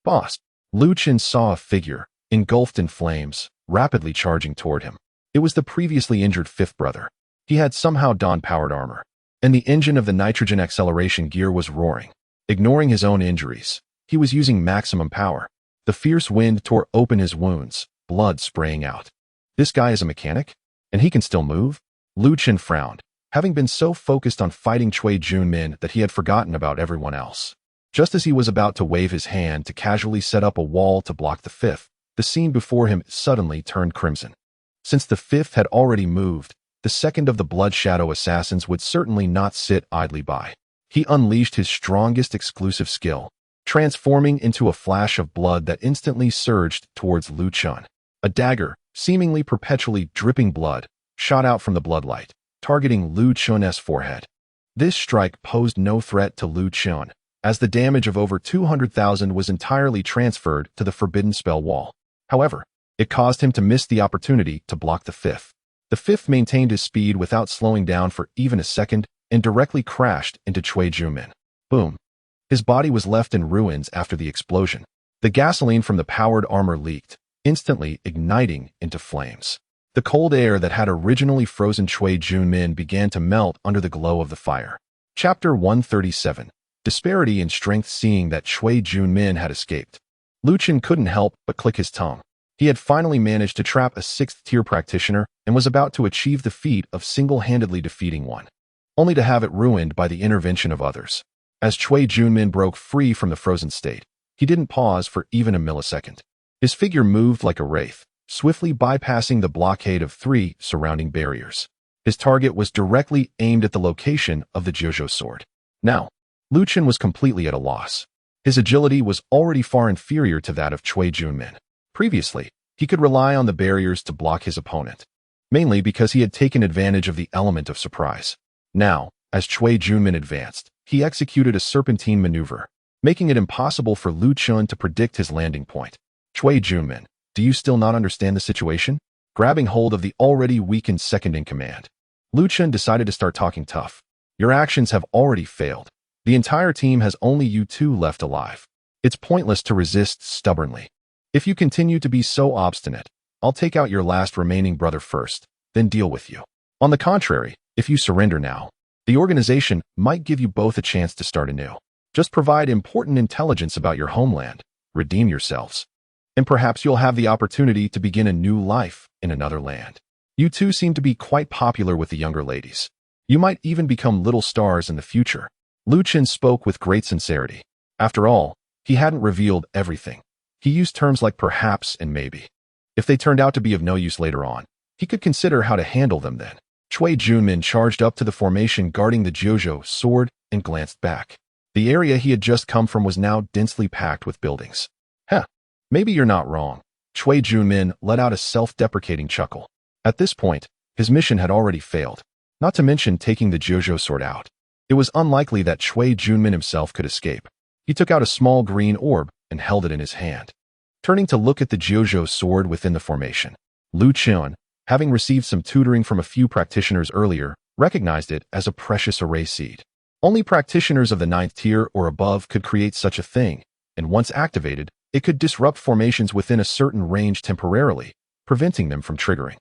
Boss! Lu Chun saw a figure, engulfed in flames, rapidly charging toward him. It was the previously injured fifth brother. He had somehow donned powered armor, and the engine of the nitrogen acceleration gear was roaring. Ignoring his own injuries, he was using maximum power. The fierce wind tore open his wounds, blood spraying out. This guy is a mechanic? And he can still move? Lu Chun frowned, having been so focused on fighting Cui Junmin that he had forgotten about everyone else. Just as he was about to wave his hand to casually set up a wall to block the fifth, the scene before him suddenly turned crimson. Since the fifth had already moved, the second of the Blood Shadow assassins would certainly not sit idly by. He unleashed his strongest exclusive skill, transforming into a flash of blood that instantly surged towards Lu Chun. A dagger, seemingly perpetually dripping blood, shot out from the bloodlight, targeting Lu Chun's forehead. This strike posed no threat to Lu Chun, as the damage of over 200,000 was entirely transferred to the forbidden spell wall. However, it caused him to miss the opportunity to block the fifth. The fifth maintained his speed without slowing down for even a second and directly crashed into Cui Junmin. Boom. His body was left in ruins after the explosion. The gasoline from the powered armor leaked, instantly igniting into flames. The cold air that had originally frozen Cui Junmin began to melt under the glow of the fire. Chapter 137. Disparity in strength. Seeing that Cui Junmin had escaped, Lu Chun couldn't help but click his tongue. He had finally managed to trap a 6th-tier practitioner and was about to achieve the feat of single-handedly defeating one, only to have it ruined by the intervention of others. As Cui Junmin broke free from the frozen state, he didn't pause for even a millisecond. His figure moved like a wraith, swiftly bypassing the blockade of 3 surrounding barriers. His target was directly aimed at the location of the Jojo sword. Now, Lu Chun was completely at a loss. His agility was already far inferior to that of Cui Junmin. Previously, he could rely on the barriers to block his opponent, mainly because he had taken advantage of the element of surprise. Now, as Cui Junmin advanced, he executed a serpentine maneuver, making it impossible for Lu Chun to predict his landing point. Cui Junmin, do you still not understand the situation? Grabbing hold of the already weakened second-in-command, Lu Chun decided to start talking tough. Your actions have already failed. The entire team has only you two left alive. It's pointless to resist stubbornly. If you continue to be so obstinate, I'll take out your last remaining brother first, then deal with you. On the contrary, if you surrender now, the organization might give you both a chance to start anew. Just provide important intelligence about your homeland, redeem yourselves, and perhaps you'll have the opportunity to begin a new life in another land. You two seem to be quite popular with the younger ladies. You might even become little stars in the future. Lu Chun spoke with great sincerity. After all, he hadn't revealed everything. He used terms like perhaps and maybe. If they turned out to be of no use later on, he could consider how to handle them then. Cui Junmin charged up to the formation guarding the Jojo sword and glanced back. The area he had just come from was now densely packed with buildings. Maybe you're not wrong. Cui Junmin let out a self-deprecating chuckle. At this point, his mission had already failed, not to mention taking the Jojo sword out. It was unlikely that Cui Junmin himself could escape. He took out a small green orb and held it in his hand. Turning to look at the Jojo sword within the formation, Lu Chun, having received some tutoring from a few practitioners earlier, recognized it as a precious array seed. Only practitioners of the 9th tier or above could create such a thing, and once activated, it could disrupt formations within a certain range temporarily, preventing them from triggering.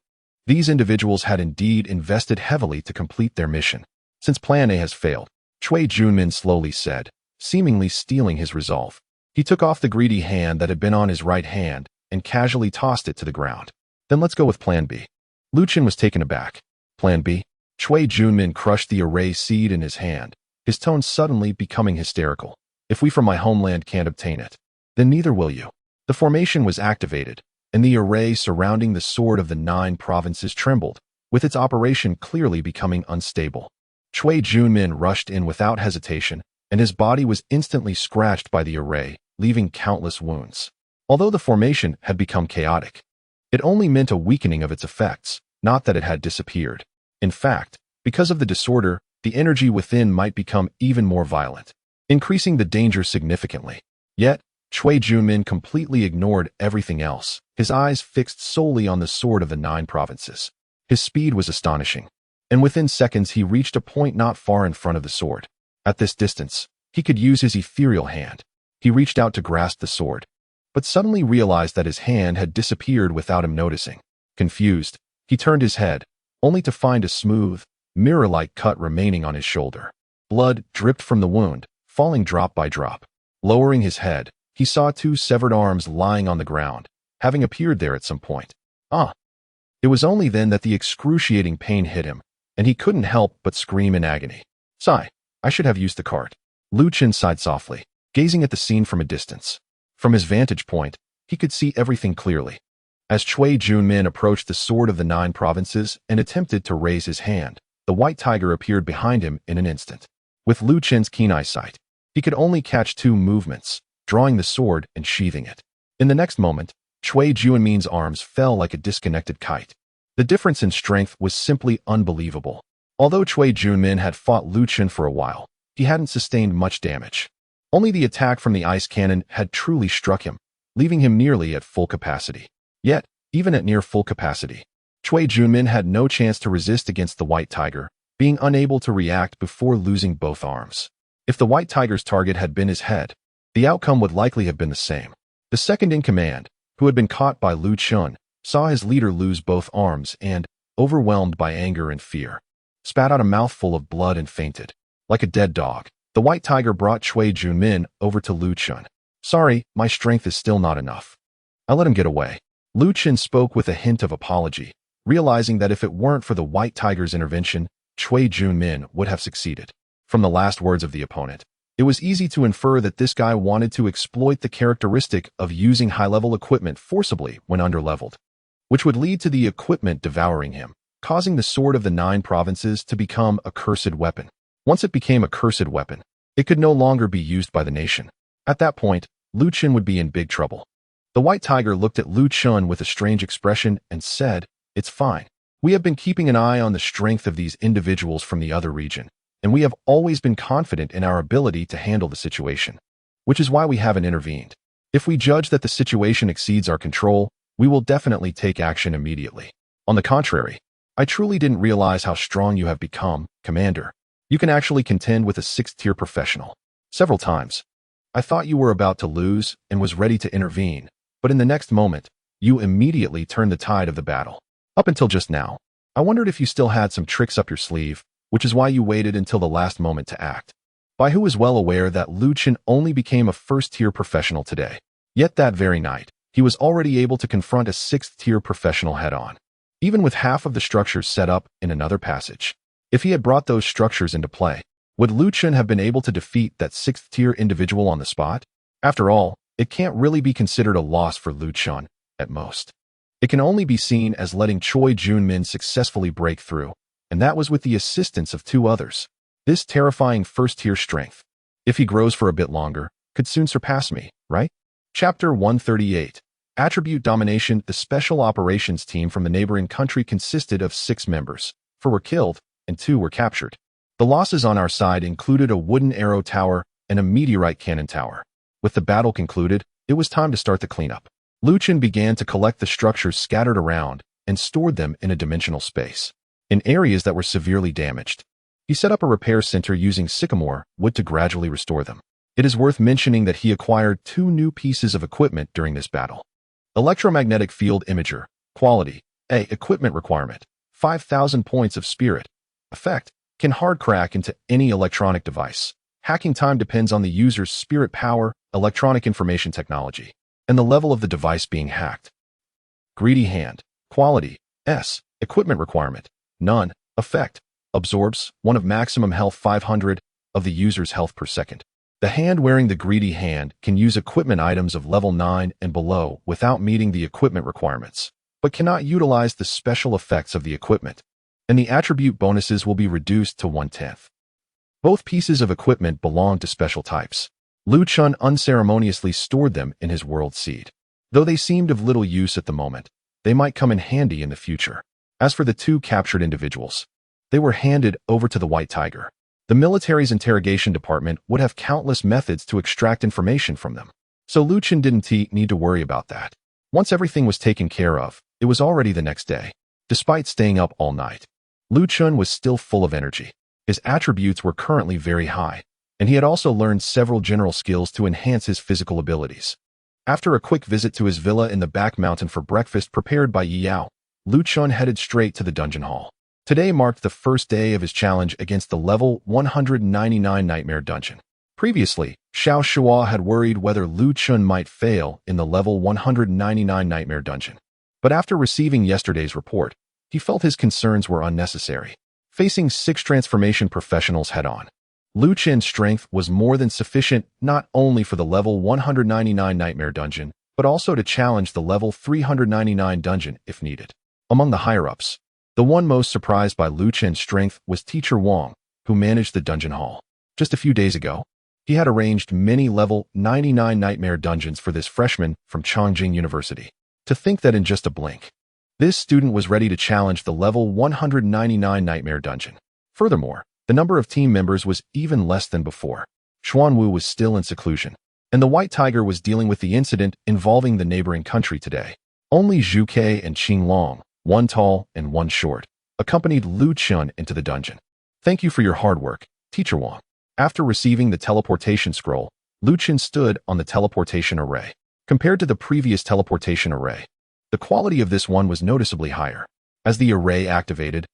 These individuals had indeed invested heavily to complete their mission. Since Plan A has failed, Cui Junmin slowly said, seemingly stealing his resolve. He took off the greedy hand that had been on his right hand and casually tossed it to the ground. Then let's go with Plan B. Lu Chen was taken aback. Plan B? Cui Junmin crushed the array seed in his hand, his tone suddenly becoming hysterical. If we from my homeland can't obtain it, then neither will you. The formation was activated, and the array surrounding the sword of the 9 provinces trembled, with its operation clearly becoming unstable. Cui Junmin rushed in without hesitation, and his body was instantly scratched by the array, leaving countless wounds. Although the formation had become chaotic, it only meant a weakening of its effects, not that it had disappeared. In fact, because of the disorder, the energy within might become even more violent, increasing the danger significantly. Yet, Cui Junmin completely ignored everything else, his eyes fixed solely on the sword of the 9 provinces. His speed was astonishing, and within seconds he reached a point not far in front of the sword. At this distance, he could use his ethereal hand. He reached out to grasp the sword, but suddenly realized that his hand had disappeared without him noticing. Confused, he turned his head, only to find a smooth, mirror-like cut remaining on his shoulder. Blood dripped from the wound, falling drop by drop. Lowering his head, he saw 2 severed arms lying on the ground, having appeared there at some point. It was only then that the excruciating pain hit him, and he couldn't help but scream in agony. Sigh, I should have used the cart. Lu Chen sighed softly, gazing at the scene from a distance. From his vantage point, he could see everything clearly. As Cui Junmin approached the sword of the 9 provinces and attempted to raise his hand, the white tiger appeared behind him in an instant. With Lu Chen's keen eyesight, he could only catch 2 movements, drawing the sword and sheathing it. In the next moment, Cui Junmin's arms fell like a disconnected kite. The difference in strength was simply unbelievable. Although Cui Junmin had fought Lu Chen for a while, he hadn't sustained much damage. Only the attack from the ice cannon had truly struck him, leaving him nearly at full capacity. Yet, even at near full capacity, Cui Junmin had no chance to resist against the white tiger, being unable to react before losing both arms. If the white tiger's target had been his head, the outcome would likely have been the same. The second in command, who had been caught by Lu Chen, saw his leader lose both arms and, overwhelmed by anger and fear, spat out a mouthful of blood and fainted. Like a dead dog, the white tiger brought Cui Junmin over to Lu Chen. Sorry, my strength is still not enough. I let him get away. Lu Chen spoke with a hint of apology, realizing that if it weren't for the white tiger's intervention, Cui Junmin would have succeeded. From the last words of the opponent, it was easy to infer that this guy wanted to exploit the characteristic of using high-level equipment forcibly when underleveled, which would lead to the equipment devouring him, causing the sword of the 9 provinces to become a cursed weapon. Once it became a cursed weapon, it could no longer be used by the nation. At that point, Lu Chen would be in big trouble. The white tiger looked at Lu Chen with a strange expression and said, "It's fine. We have been keeping an eye on the strength of these individuals from the other region, and we have always been confident in our ability to handle the situation, which is why we haven't intervened. If we judge that the situation exceeds our control, we will definitely take action immediately. On the contrary, I truly didn't realize how strong you have become, Commander. You can actually contend with a 6th-tier professional. Several times, I thought you were about to lose and was ready to intervene, but in the next moment, you immediately turned the tide of the battle. Up until just now, I wondered if you still had some tricks up your sleeve, which is why you waited until the last moment to act." Bai Hu was well aware that Lu Chen only became a 1st-tier professional today. Yet that very night, he was already able to confront a 6th-tier professional head-on, even with half of the structures set up in another passage. If he had brought those structures into play, would Lu Chen have been able to defeat that 6th-tier individual on the spot? After all, it can't really be considered a loss for Lu Chen, at most. It can only be seen as letting Cui Junmin successfully break through, and that was with the assistance of 2 others. This terrifying 1st-tier strength, if he grows for a bit longer, could soon surpass me, right? Chapter 138. Attribute Domination. The Special Operations Team from the neighboring country consisted of 6 members. 4 were killed, and 2 were captured. The losses on our side included a wooden arrow tower and a meteorite cannon tower. With the battle concluded, it was time to start the cleanup. Lu Chen began to collect the structures scattered around and stored them in a dimensional space, in areas that were severely damaged. He set up a repair center using sycamore wood to gradually restore them. It is worth mentioning that he acquired 2 new pieces of equipment during this battle. Electromagnetic Field Imager. Quality: A. Equipment requirement: 5,000 points of spirit. Effect: can hard crack into any electronic device. Hacking time depends on the user's spirit power. Electronic information technology. and the level of the device being hacked. Greedy Hand. Quality S. Equipment requirement none. Effect absorbs 1 of maximum health 500 of the user's health per second. The hand wearing the Greedy Hand can use equipment items of level 9 and below without meeting the equipment requirements, but cannot utilize the special effects of the equipment, and the attribute bonuses will be reduced to 1/10. Both pieces of equipment belong to special types. Chun unceremoniously stored them in his world seed. Though they seemed of little use at the moment, they might come in handy in the future. As for the 2 captured individuals, they were handed over to the White Tiger. The military's interrogation department would have countless methods to extract information from them, so Chun didn't need to worry about that. Once everything was taken care of, it was already the next day. Despite staying up all night, Chun was still full of energy. His attributes were currently very high, and he had also learned several general skills to enhance his physical abilities. After a quick visit to his villa in the back mountain for breakfast prepared by Yao, Chun headed straight to the dungeon hall. Today marked the first day of his challenge against the level 199 Nightmare Dungeon. Previously, Xiao Shua had worried whether Chun might fail in the level 199 Nightmare Dungeon. But after receiving yesterday's report, he felt his concerns were unnecessary. Facing 6 transformation professionals head-on, Chun's strength was more than sufficient not only for the level 199 Nightmare Dungeon, but also to challenge the level 399 dungeon if needed. Among the higher-ups, the one most surprised by Chun's strength was Teacher Wang, who managed the dungeon hall. Just a few days ago, he had arranged many level 99 Nightmare dungeons for this freshman from Chongqing University. To think that in just a blink, this student was ready to challenge the level 199 Nightmare dungeon. Furthermore, the number of team members was even less than before. Xuanwu was still in seclusion, and the White Tiger was dealing with the incident involving the neighboring country today. Only Zhu Ke and Qing Long, one tall and one short, accompanied Chun into the dungeon. Thank you for your hard work, Teacher Wang. After receiving the teleportation scroll, Chun stood on the teleportation array. Compared to the previous teleportation array, the quality of this one was noticeably higher. As the array activated,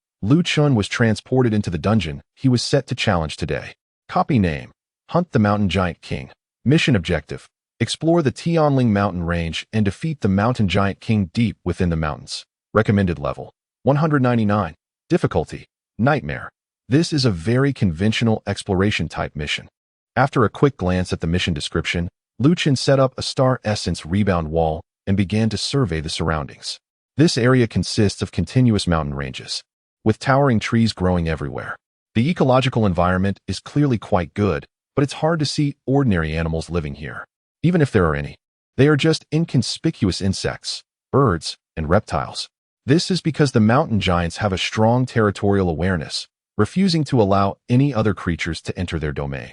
Chun was transported into the dungeon he was set to challenge today. Copy name: Hunt the Mountain Giant King. Mission objective: explore the Tianling mountain range and defeat the Mountain Giant King deep within the mountains. Recommended level: 199. Difficulty: Nightmare. This is a very conventional exploration type mission. After a quick glance at the mission description, Chun set up a star essence rebound wall and began to survey the surroundings. This area consists of continuous mountain ranges, with towering trees growing everywhere. The ecological environment is clearly quite good, but it's hard to see ordinary animals living here. Even if there are any, they are just inconspicuous insects, birds, and reptiles. This is because the mountain giants have a strong territorial awareness, refusing to allow any other creatures to enter their domain.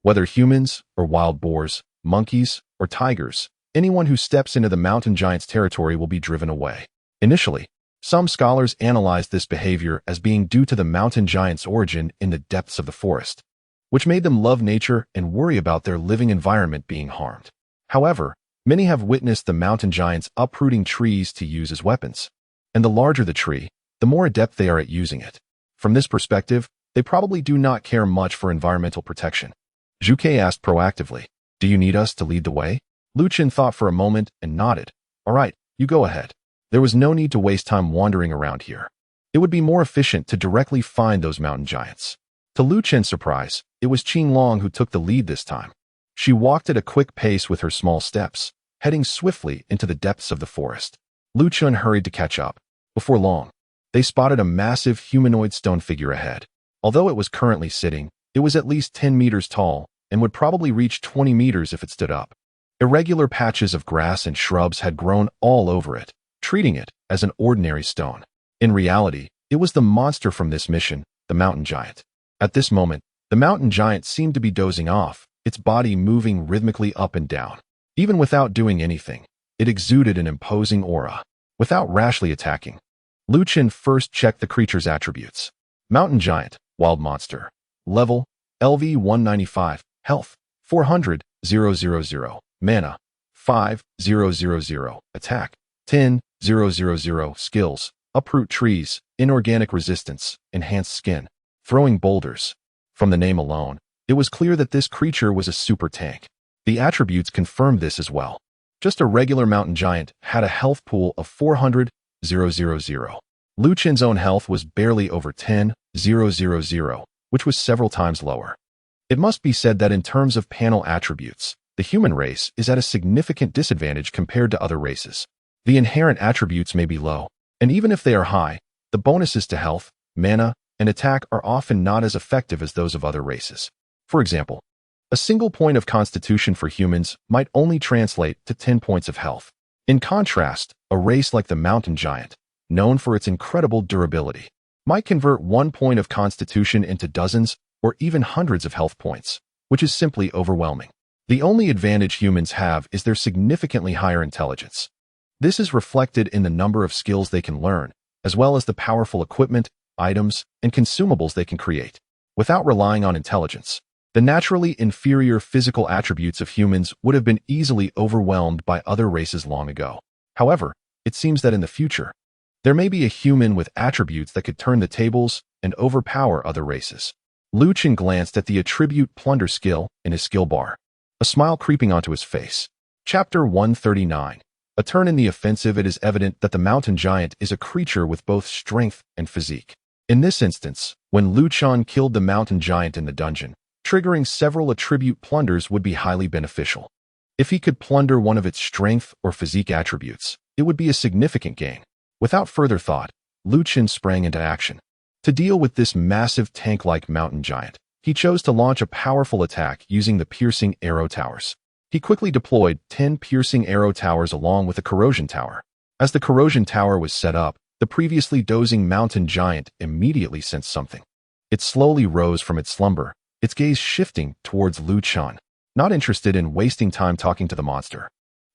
Whether humans or wild boars, monkeys or tigers, anyone who steps into the mountain giant's territory will be driven away. Initially, some scholars analyzed this behavior as being due to the mountain giant's origin in the depths of the forest, which made them love nature and worry about their living environment being harmed. However, many have witnessed the mountain giants uprooting trees to use as weapons, and the larger the tree, the more adept they are at using it. From this perspective, they probably do not care much for environmental protection. Zhu Ke asked proactively, "Do you need us to lead the way?" Chun thought for a moment and nodded. "All right, you go ahead." There was no need to waste time wandering around here. It would be more efficient to directly find those mountain giants. To Chun's surprise, it was Qing Long who took the lead this time. She walked at a quick pace with her small steps, heading swiftly into the depths of the forest. Chun hurried to catch up. Before long, they spotted a massive humanoid stone figure ahead. Although it was currently sitting, it was at least 10 meters tall and would probably reach 20 meters if it stood up. Irregular patches of grass and shrubs had grown all over it, treating it as an ordinary stone. In reality, it was the monster from this mission, the mountain giant. At this moment, the mountain giant seemed to be dozing off, its body moving rhythmically up and down. Even without doing anything, it exuded an imposing aura. Without rashly attacking, Chun first checked the creature's attributes. Mountain giant, wild monster. Level, LV 195. Health, 400, 000. Mana, 5, 000. Attack, 10, 000. Skills, uproot trees, inorganic resistance, enhanced skin, throwing boulders. From the name alone, it was clear that this creature was a super tank. The attributes confirmed this as well. Just a regular mountain giant had a health pool of 400,000. Lu Chen's own health was barely over 10,000, which was several times lower. It must be said that in terms of panel attributes, the human race is at a significant disadvantage compared to other races. The inherent attributes may be low, and even if they are high, the bonuses to health, mana, and attack are often not as effective as those of other races. For example, a single point of constitution for humans might only translate to 10 points of health. In contrast, a race like the mountain giant, known for its incredible durability, might convert 1 point of constitution into dozens or even hundreds of health points, which is simply overwhelming. The only advantage humans have is their significantly higher intelligence. This is reflected in the number of skills they can learn, as well as the powerful equipment, items, and consumables they can create. Without relying on intelligence, the naturally inferior physical attributes of humans would have been easily overwhelmed by other races long ago. However, it seems that in the future, there may be a human with attributes that could turn the tables and overpower other races. Lu Chen glanced at the attribute plunder skill in his skill bar, a smile creeping onto his face. Chapter 139. A turn in the offensive. It is evident that the mountain giant is a creature with both strength and physique. In this instance, when Lu Chen killed the mountain giant in the dungeon, triggering several attribute plunders would be highly beneficial. If he could plunder one of its strength or physique attributes, it would be a significant gain. Without further thought, Lu Chen sprang into action. To deal with this massive tank-like mountain giant, he chose to launch a powerful attack using the piercing arrow towers. He quickly deployed 10 piercing arrow towers along with a corrosion tower. As the corrosion tower was set up, the previously dozing mountain giant immediately sensed something. It slowly rose from its slumber, its gaze shifting towards Lu Chen. Not interested in wasting time talking to the monster,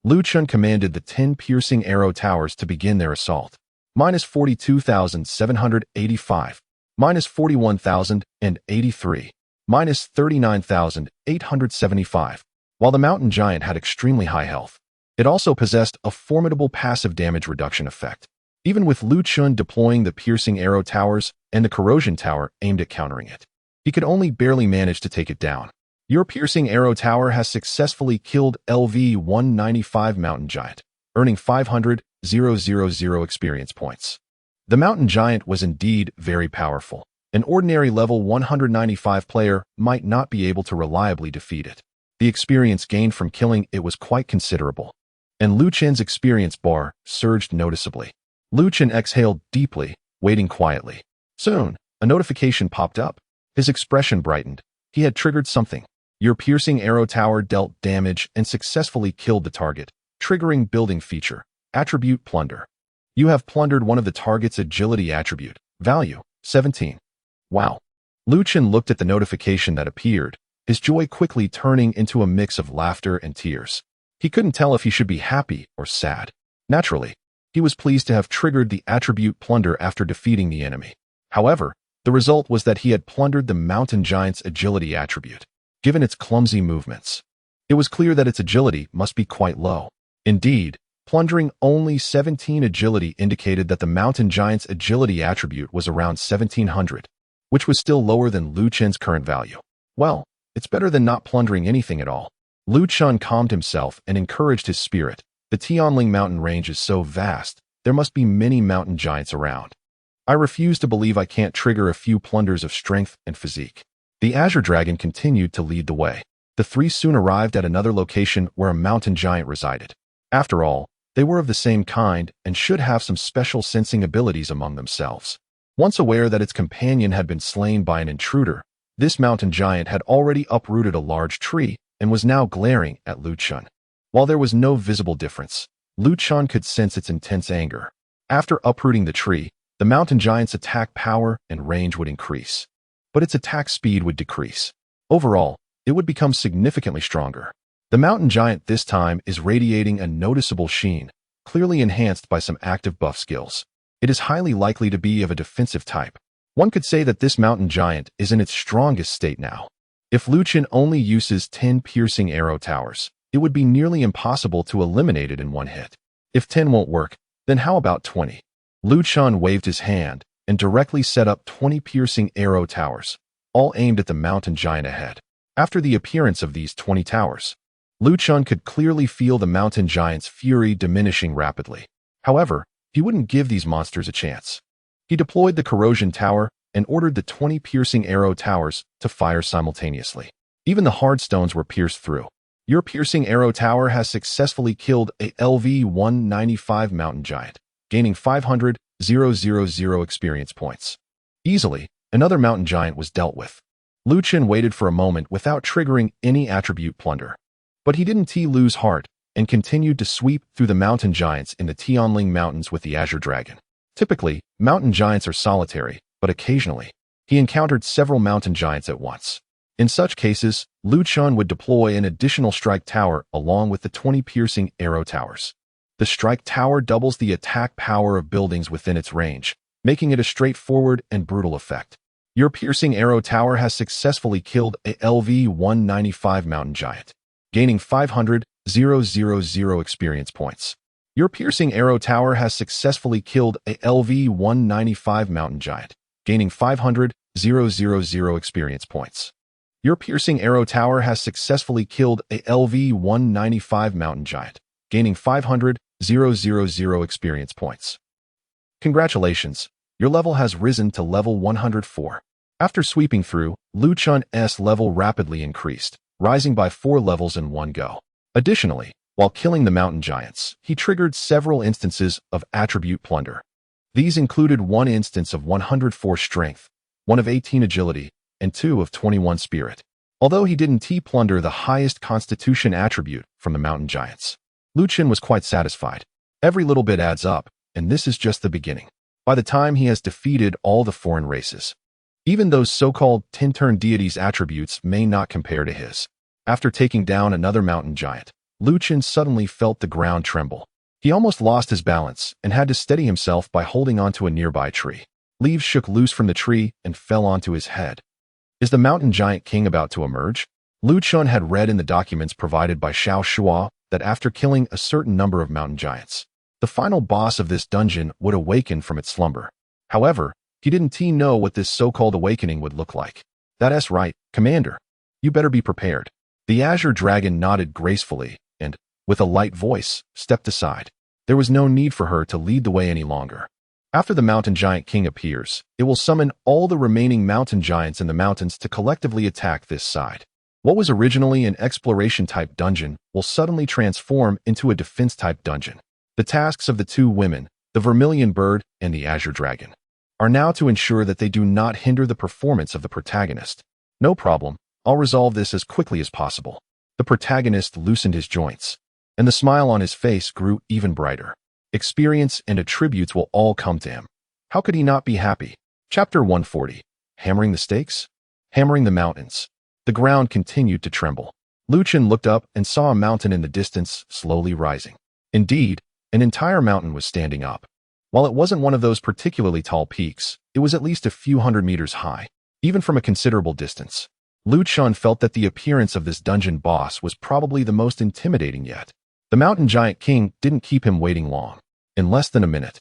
Lu Chen commanded the 10 piercing arrow towers to begin their assault. Minus 42,785. Minus 41,083. Minus 39,875. While the mountain giant had extremely high health, it also possessed a formidable passive damage reduction effect. Even with Lu Chen deploying the piercing arrow towers and the corrosion tower aimed at countering it, he could only barely manage to take it down. Your piercing arrow tower has successfully killed LV-195 mountain giant, earning 500,000 experience points. The mountain giant was indeed very powerful. An ordinary level 195 player might not be able to reliably defeat it. The experience gained from killing it was quite considerable, and Lu Chen's experience bar surged noticeably. Lu Chen exhaled deeply, waiting quietly. Soon, a notification popped up. His expression brightened. He had triggered something. Your piercing arrow tower dealt damage and successfully killed the target, triggering building feature, attribute plunder. You have plundered one of the target's agility attribute, value, 17. Wow. Lu Chen looked at the notification that appeared, his joy quickly turning into a mix of laughter and tears. He couldn't tell if he should be happy or sad. Naturally, he was pleased to have triggered the attribute plunder after defeating the enemy. However, the result was that he had plundered the mountain giant's agility attribute. Given its clumsy movements, it was clear that its agility must be quite low. Indeed, plundering only 17 agility indicated that the mountain giant's agility attribute was around 1700, which was still lower than Lu Chen's current value. Well, it's better than not plundering anything at all. Lu Chen calmed himself and encouraged his spirit. The Tianling mountain range is so vast, there must be many mountain giants around. I refuse to believe I can't trigger a few plunders of strength and physique. The Azure Dragon continued to lead the way. The three soon arrived at another location where a mountain giant resided. After all, they were of the same kind and should have some special sensing abilities among themselves. Once aware that its companion had been slain by an intruder, this mountain giant had already uprooted a large tree and was now glaring at Lu Chen. While there was no visible difference, Lu Chen could sense its intense anger. After uprooting the tree, the mountain giant's attack power and range would increase, but its attack speed would decrease. Overall, it would become significantly stronger. The mountain giant this time is radiating a noticeable sheen, clearly enhanced by some active buff skills. It is highly likely to be of a defensive type. One could say that this mountain giant is in its strongest state now. If Lu Chen only uses 10 piercing arrow towers, it would be nearly impossible to eliminate it in one hit. If 10 won't work, then how about 20? Lu Chen waved his hand and directly set up 20 piercing arrow towers, all aimed at the mountain giant ahead. After the appearance of these 20 towers, Lu Chun could clearly feel the mountain giant's fury diminishing rapidly. However, he wouldn't give these monsters a chance. He deployed the corrosion tower and ordered the 20 piercing arrow towers to fire simultaneously. Even the hard stones were pierced through. Your piercing arrow tower has successfully killed a LV-195 mountain giant, gaining 500,000 experience points. Easily, another mountain giant was dealt with. Lu Chun waited for a moment without triggering any attribute plunder. But he didn't lose heart and continued to sweep through the mountain giants in the Tianling Mountains with the Azure Dragon. Typically, mountain giants are solitary, but occasionally, he encountered several mountain giants at once. In such cases, Lu Chun would deploy an additional strike tower along with the 20 piercing arrow towers. The strike tower doubles the attack power of buildings within its range, making it a straightforward and brutal effect. Your piercing arrow tower has successfully killed a LV-195 mountain giant, gaining 500,000 experience points. Your piercing arrow tower has successfully killed a LV-195 mountain giant, gaining 500,000 experience points. Your piercing arrow tower has successfully killed a LV-195 mountain giant, gaining 500,000 experience points. Congratulations, your level has risen to level 104. After sweeping through, Lu Chun's level rapidly increased, rising by 4 levels in one go. Additionally, while killing the mountain giants, he triggered several instances of attribute plunder. These included 1 instance of 104 strength, 1 of 18 agility, and 2 of 21 spirit. Although he didn't plunder the highest constitution attribute from the mountain giants, Lu Chun was quite satisfied. Every little bit adds up, and this is just the beginning. By the time he has defeated all the foreign races, even those so-called Tin-turn deities' attributes may not compare to his. After taking down another mountain giant, Lu Chun suddenly felt the ground tremble. He almost lost his balance and had to steady himself by holding onto a nearby tree. Leaves shook loose from the tree and fell onto his head. Is the mountain giant king about to emerge? Lu Chun had read in the documents provided by Xiao Shua that after killing a certain number of mountain giants, the final boss of this dungeon would awaken from its slumber. However, he didn't know what this so-called awakening would look like. That's right, Commander. You better be prepared. The Azure Dragon nodded gracefully and, with a light voice, stepped aside. There was no need for her to lead the way any longer. After the mountain giant king appears, it will summon all the remaining mountain giants in the mountains to collectively attack this side. What was originally an exploration-type dungeon will suddenly transform into a defense-type dungeon. The tasks of the 2 women, the Vermilion Bird and the Azure Dragon, are now to ensure that they do not hinder the performance of the protagonist. No problem, I'll resolve this as quickly as possible. The protagonist loosened his joints, and the smile on his face grew even brighter. Experience and attributes will all come to him. How could he not be happy? Chapter 140. Hammering the stakes? Hammering the mountains. The ground continued to tremble. Lu Chun looked up and saw a mountain in the distance, slowly rising. Indeed, an entire mountain was standing up. While it wasn't one of those particularly tall peaks, it was at least a few hundred meters high. Even from a considerable distance, Lu Chun felt that the appearance of this dungeon boss was probably the most intimidating yet. The mountain giant king didn't keep him waiting long. In less than a minute,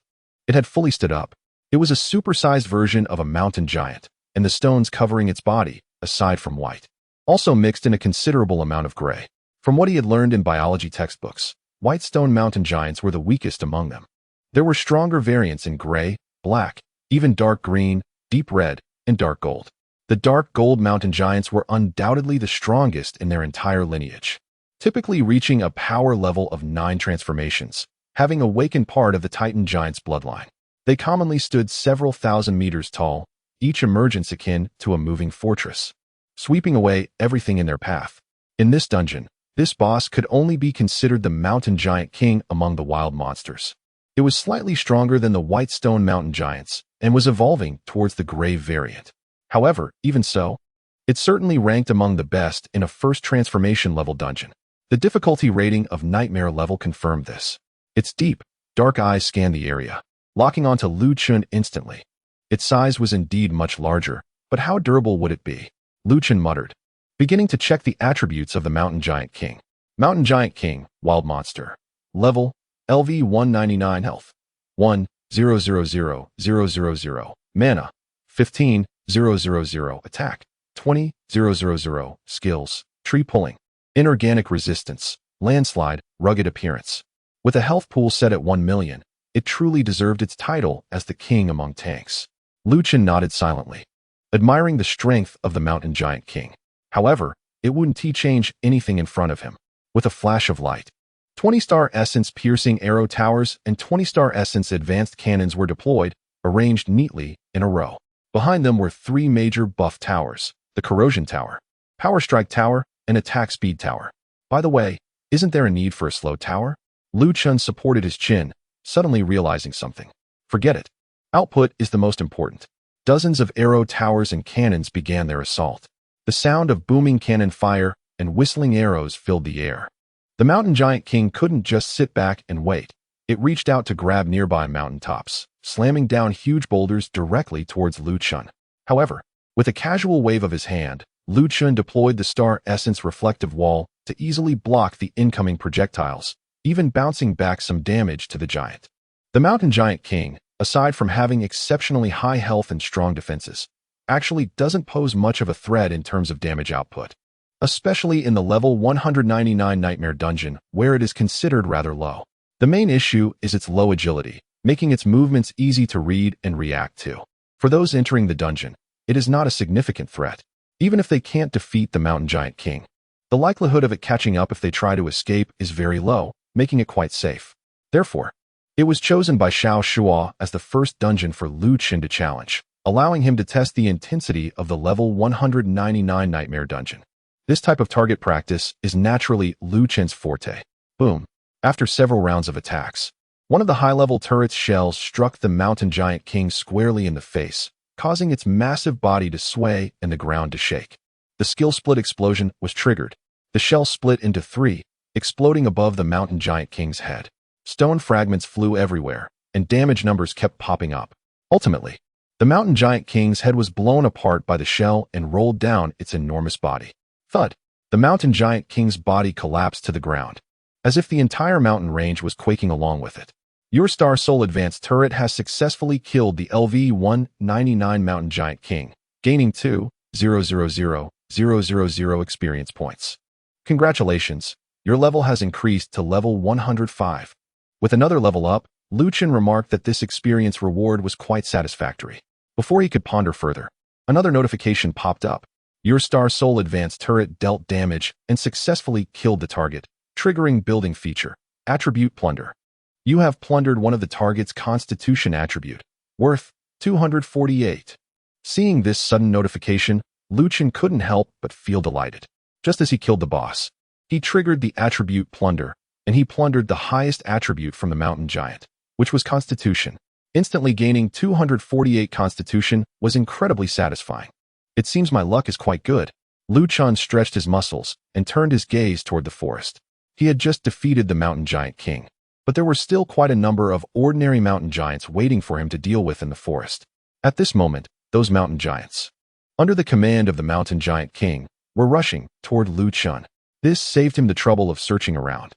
it had fully stood up. It was a supersized version of a mountain giant, and the stones covering its body, aside from white, also mixed in a considerable amount of gray. From what he had learned in biology textbooks, white stone mountain giants were the weakest among them. There were stronger variants in gray, black, even dark green, deep red, and dark gold. The dark gold mountain giants were undoubtedly the strongest in their entire lineage, typically reaching a power level of 9 transformations, having awakened part of the Titan giant's bloodline. They commonly stood several thousand meters tall, each emergence akin to a moving fortress, sweeping away everything in their path. In this dungeon, this boss could only be considered the mountain giant king among the wild monsters. It was slightly stronger than the white stone mountain giants and was evolving towards the gray variant. However, even so, it certainly ranked among the best in a first transformation level dungeon. The difficulty rating of Nightmare level confirmed this. Its deep, dark eyes scanned the area, locking onto Lu Chun instantly. Its size was indeed much larger, but how durable would it be? Lu Chun muttered, beginning to check the attributes of the Mountain Giant King. Mountain Giant King, Wild Monster. Level, LV 199 Health. 1,000,000. Mana, 15,000. Attack, 20,000. Skills, Tree Pulling. Inorganic resistance, landslide, rugged appearance. With a health pool set at 1 million, it truly deserved its title as the king among tanks. Liu Chun nodded silently, admiring the strength of the mountain giant king. However, it wouldn't change anything in front of him. With a flash of light, 20-star essence piercing arrow towers and 20-star essence advanced cannons were deployed, arranged neatly in a row. Behind them were 3 major buff towers: the corrosion tower, power strike tower, and attack speed tower. By the way, isn't there a need for a slow tower? Liu Chun supported his chin, suddenly realizing something. Forget it. Output is the most important. Dozens of arrow towers and cannons began their assault. The sound of booming cannon fire and whistling arrows filled the air. The mountain giant king couldn't just sit back and wait. It reached out to grab nearby mountaintops, slamming down huge boulders directly towards Liu Chun. However, with a casual wave of his hand, Liu Chun deployed the star essence reflective wall to easily block the incoming projectiles, even bouncing back some damage to the giant. The mountain giant king, aside from having exceptionally high health and strong defenses, actually doesn't pose much of a threat in terms of damage output, especially in the level 199 Nightmare Dungeon, where it is considered rather low. The main issue is its low agility, making its movements easy to read and react to. For those entering the dungeon, it is not a significant threat, even if they can't defeat the mountain giant king. The likelihood of it catching up if they try to escape is very low, making it quite safe. Therefore, it was chosen by Xiao Shuo as the first dungeon for Liu Chun to challenge, allowing him to test the intensity of the level 199 Nightmare Dungeon. This type of target practice is naturally Liu Chun's forte. Boom. After several rounds of attacks, one of the high-level turret's shells struck the mountain giant king squarely in the face, causing its massive body to sway and the ground to shake. The skill split explosion was triggered. The shell split into 3, exploding above the mountain giant king's head. Stone fragments flew everywhere, and damage numbers kept popping up. Ultimately, the mountain giant king's head was blown apart by the shell and rolled down its enormous body. Thud! The mountain giant king's body collapsed to the ground, as if the entire mountain range was quaking along with it. Your Star Soul Advanced Turret has successfully killed the LV-199 Mountain Giant King, gaining 2,000,000 experience points. Congratulations, your level has increased to level 105. With another level up, Liu Chun remarked that this experience reward was quite satisfactory. Before he could ponder further, another notification popped up. Your Star Soul Advanced Turret dealt damage and successfully killed the target, triggering building feature, attribute plunder. You have plundered one of the target's constitution attribute, worth 248. Seeing this sudden notification, Liu Chun couldn't help but feel delighted. Just as he killed the boss, he triggered the attribute plunder, and he plundered the highest attribute from the mountain giant, which was constitution. Instantly gaining 248 constitution was incredibly satisfying. It seems my luck is quite good. Liu Chun stretched his muscles and turned his gaze toward the forest. He had just defeated the mountain giant king, but there were still quite a number of ordinary mountain giants waiting for him to deal with in the forest. At this moment, those mountain giants, under the command of the mountain giant king, were rushing toward Liu Chun. This saved him the trouble of searching around.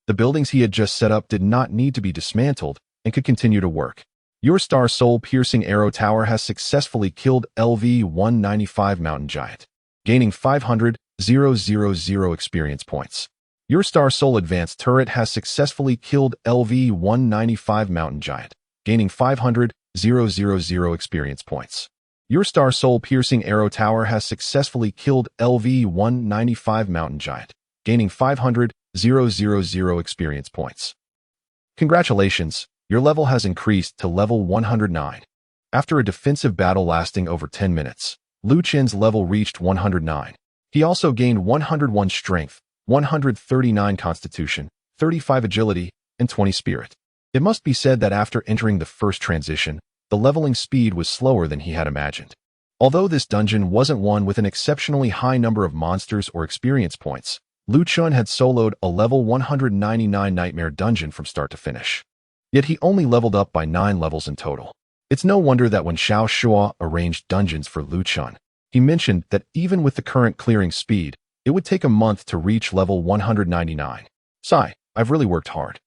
The buildings he had just set up did not need to be dismantled and could continue to work. Your Star Soul Piercing Arrow Tower has successfully killed LV-195 Mountain Giant, gaining 500,000 experience points. Your Star Soul Advanced Turret has successfully killed LV-195 Mountain Giant, gaining 500,000 experience points. Your Star Soul Piercing Arrow Tower has successfully killed LV-195 Mountain Giant, gaining 500,000 experience points. Congratulations, your level has increased to level 109. After a defensive battle lasting over 10 minutes, Liu Chun's level reached 109. He also gained 101 strength, 139 constitution, 35 agility, and 20 spirit. It must be said that after entering the first transition, the leveling speed was slower than he had imagined. Although this dungeon wasn't one with an exceptionally high number of monsters or experience points, Liu Chun had soloed a level 199 Nightmare Dungeon from start to finish. Yet he only leveled up by 9 levels in total. It's no wonder that when Xiao Shuo arranged dungeons for Liu Chun, he mentioned that even with the current clearing speed, it would take a month to reach level 199. Sigh, I've really worked hard.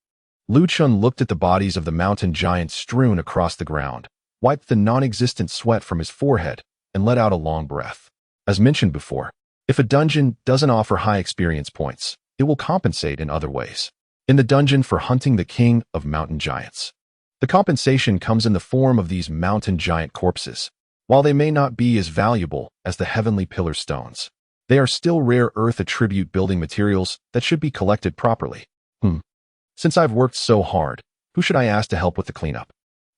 Liu Chun looked at the bodies of the mountain giants strewn across the ground, wiped the non-existent sweat from his forehead, and let out a long breath. As mentioned before, If a dungeon doesn't offer high experience points, it will compensate in other ways. In the dungeon for hunting the king of mountain giants, the compensation comes in the form of these mountain giant corpses. While they may not be as valuable as the heavenly pillar stones, they are still rare earth attribute building materials that should be collected properly. Since I've worked so hard, who should I ask to help with the cleanup?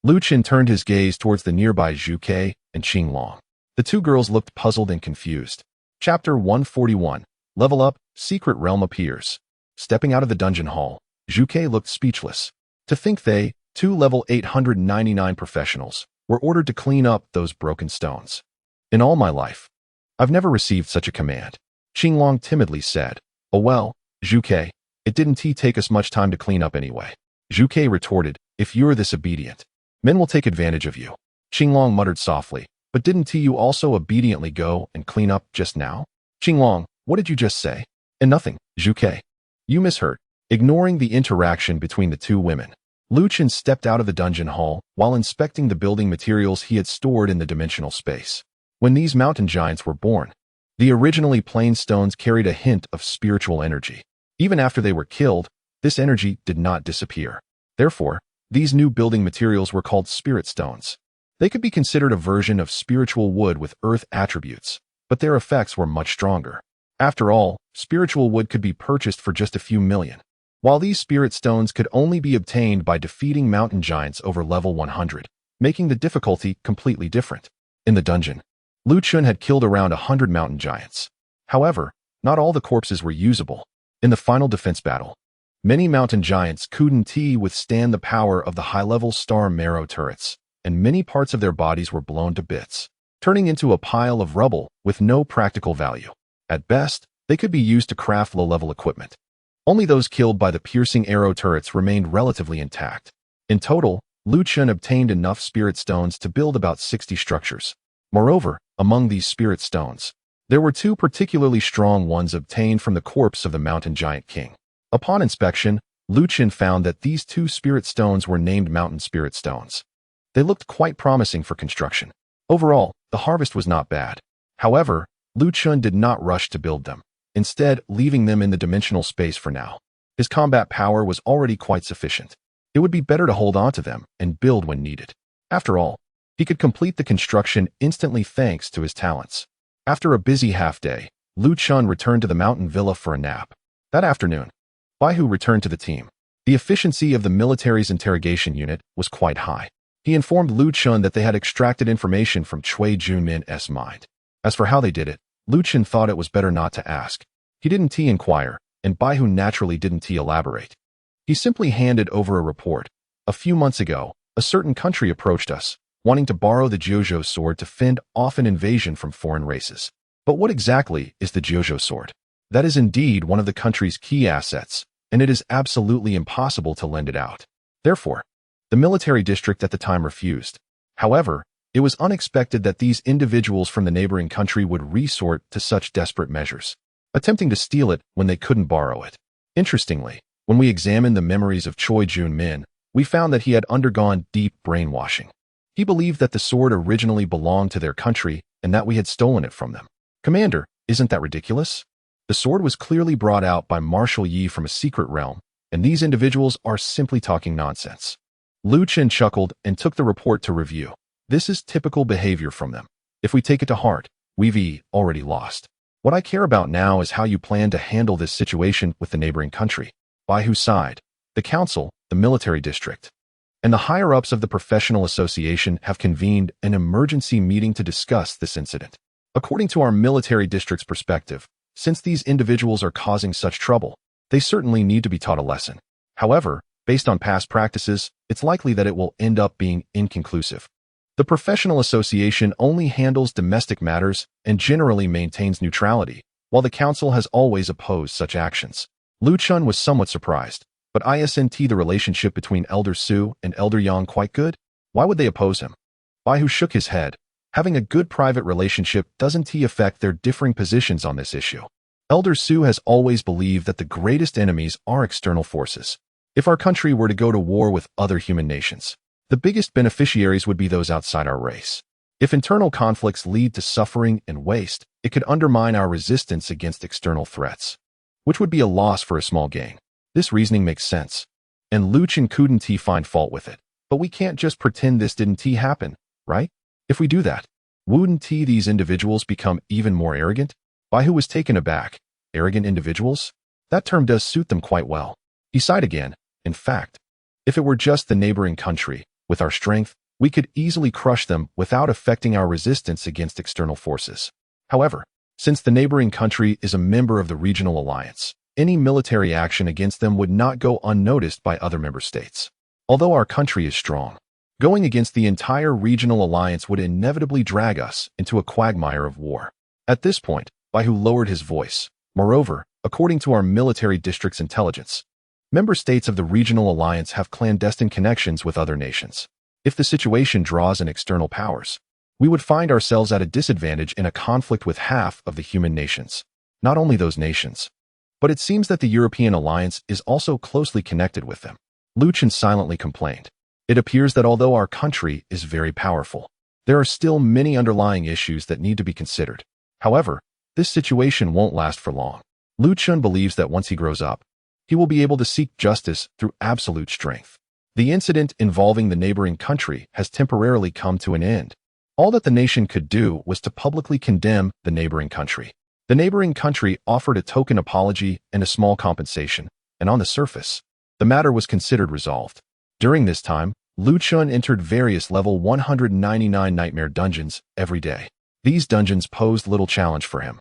Lu Qin turned his gaze towards the nearby Zhu Ke and Qing Long. The two girls looked puzzled and confused. Chapter 141. Level Up, Secret Realm Appears. Stepping out of the dungeon hall, Zhu Ke looked speechless. To think they, two level 899 professionals, were ordered to clean up those broken stones. In all my life, I've never received such a command. Qing Long timidly said. Oh well, Zhu Ke, it didn't take us much time to clean up anyway. Zhu Ke retorted, if you're this obedient, men will take advantage of you. Qing Long muttered softly, but didn't you also obediently go and clean up just now? Qing Long, what did you just say? And nothing, Zhu Ke. You misheard. Ignoring the interaction between the two women, Lu Qin stepped out of the dungeon hall while inspecting the building materials he had stored in the dimensional space. When these mountain giants were born, the originally plain stones carried a hint of spiritual energy. Even after they were killed, this energy did not disappear. Therefore, these new building materials were called spirit stones. They could be considered a version of spiritual wood with earth attributes, but their effects were much stronger. After all, spiritual wood could be purchased for just a few million, while these spirit stones could only be obtained by defeating mountain giants over level 100, making the difficulty completely different. In the dungeon, Lu Chun had killed around 100 mountain giants. However, not all the corpses were usable. In the final defense battle, many mountain giants couldn't withstand the power of the high-level star marrow turrets, and many parts of their bodies were blown to bits, turning into a pile of rubble with no practical value. At best, they could be used to craft low-level equipment. Only those killed by the piercing arrow turrets remained relatively intact. In total, Lu Chun obtained enough spirit stones to build about 60 structures. Moreover, among these spirit stones, there were two particularly strong ones obtained from the corpse of the mountain giant king. Upon inspection, Lu Chun found that these two spirit stones were named mountain spirit stones. They looked quite promising for construction. Overall, the harvest was not bad. However, Lu Chun did not rush to build them, instead leaving them in the dimensional space for now. His combat power was already quite sufficient. It would be better to hold on to them and build when needed. After all, he could complete the construction instantly thanks to his talents. After a busy half-day, Lu Chun returned to the mountain villa for a nap. That afternoon, Baihu returned to the team. The efficiency of the military's interrogation unit was quite high. He informed Lu Chun that they had extracted information from Cui Junmin's mind. As for how they did it, Lu Chun thought it was better not to ask. He didn't inquire, and Baihu naturally didn't elaborate. He simply handed over a report. A few months ago, a certain country approached us, wanting to borrow the Jiuzhou sword to fend off an invasion from foreign races. But what exactly is the Jiuzhou sword? That is indeed one of the country's key assets, and it is absolutely impossible to lend it out. Therefore, the military district at the time refused. However, it was unexpected that these individuals from the neighboring country would resort to such desperate measures, attempting to steal it when they couldn't borrow it. Interestingly, when we examined the memories of Cui Junmin, we found that he had undergone deep brainwashing. He believed that the sword originally belonged to their country and that we had stolen it from them. Commander, isn't that ridiculous? The sword was clearly brought out by Marshal Yi from a secret realm, and these individuals are simply talking nonsense. Lu Chun chuckled and took the report to review. This is typical behavior from them. If we take it to heart, we've already lost. What I care about now is how you plan to handle this situation with the neighboring country. By whose side? The council, the military district, and the higher-ups of the professional association have convened an emergency meeting to discuss this incident. According to our military district's perspective, since these individuals are causing such trouble, they certainly need to be taught a lesson. However, based on past practices, it's likely that it will end up being inconclusive. The professional association only handles domestic matters and generally maintains neutrality, while the council has always opposed such actions. Lu Chun was somewhat surprised, but isn't the relationship between Elder Su and Elder Yang quite good? Why would they oppose him? Baihu shook his head. Having a good private relationship doesn't affect their differing positions on this issue. Elder Su has always believed that the greatest enemies are external forces. If our country were to go to war with other human nations, the biggest beneficiaries would be those outside our race. If internal conflicts lead to suffering and waste, it could undermine our resistance against external threats, which would be a loss for a small gain. This reasoning makes sense, and Lu Chen couldn't find fault with it. But we can't just pretend this didn't happen, right? If we do that, wouldn't these individuals become even more arrogant? By who was taken aback? Arrogant individuals? That term does suit them quite well. He sighed again. In fact, if it were just the neighboring country, with our strength, we could easily crush them without affecting our resistance against external forces. However, since the neighboring country is a member of the regional alliance, any military action against them would not go unnoticed by other member states. Although our country is strong, going against the entire regional alliance would inevitably drag us into a quagmire of war. At this point, Baihu lowered his voice. Moreover, according to our military district's intelligence, member states of the regional alliance have clandestine connections with other nations. If the situation draws in external powers, we would find ourselves at a disadvantage in a conflict with half of the human nations. Not only those nations, but it seems that the European alliance is also closely connected with them. Lu Chen silently complained. It appears that although our country is very powerful, there are still many underlying issues that need to be considered. However, this situation won't last for long. Lu Chen believes that once he grows up, he will be able to seek justice through absolute strength. The incident involving the neighboring country has temporarily come to an end. All that the nation could do was to publicly condemn the neighboring country. The neighboring country offered a token apology and a small compensation, and on the surface, the matter was considered resolved. During this time, Lu Chen entered various level 199 nightmare dungeons every day. These dungeons posed little challenge for him,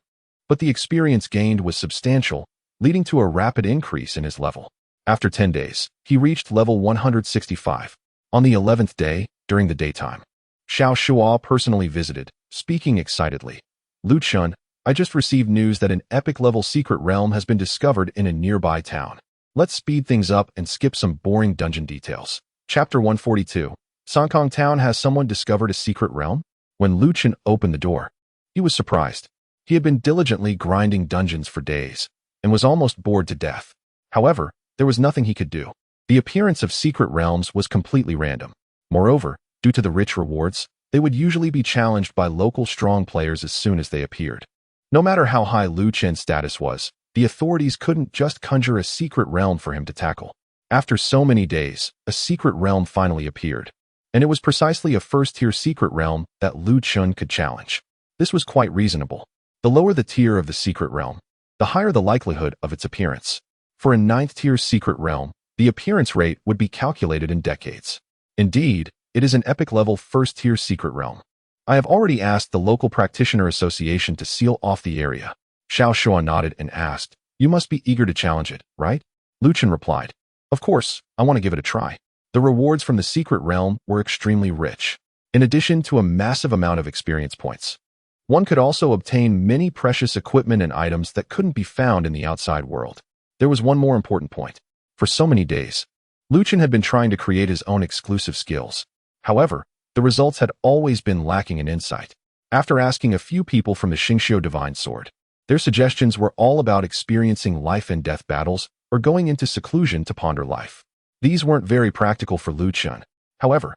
but the experience gained was substantial, leading to a rapid increase in his level. After 10 days, he reached level 165. On the 11th day, during the daytime, Xiao Shuo personally visited, speaking excitedly. Lu Chen, I just received news that an epic-level secret realm has been discovered in a nearby town. Let's speed things up and skip some boring dungeon details. Chapter 142. Chongqing Town has someone discovered a secret realm? When Lu Chen opened the door, he was surprised. He had been diligently grinding dungeons for days and was almost bored to death. However, there was nothing he could do. The appearance of secret realms was completely random. Moreover, due to the rich rewards, they would usually be challenged by local strong players as soon as they appeared. No matter how high Lu Chen's status was, the authorities couldn't just conjure a secret realm for him to tackle. After so many days, a secret realm finally appeared, and it was precisely a first-tier secret realm that Lu Chen could challenge. This was quite reasonable. The lower the tier of the secret realm, the higher the likelihood of its appearance. For a 9th-tier secret realm, the appearance rate would be calculated in decades. Indeed, it is an epic-level first-tier secret realm. I have already asked the local practitioner association to seal off the area. Xiao Shuo nodded and asked, You must be eager to challenge it, right? Lu Chen replied, Of course, I want to give it a try. The rewards from the secret realm were extremely rich. In addition to a massive amount of experience points, one could also obtain many precious equipment and items that couldn't be found in the outside world. There was one more important point. For so many days, Lu Chen had been trying to create his own exclusive skills. However, the results had always been lacking in insight. After asking a few people from the Xingqiu Divine Sword, their suggestions were all about experiencing life and death battles or going into seclusion to ponder life. These weren't very practical for Lu Chen. However,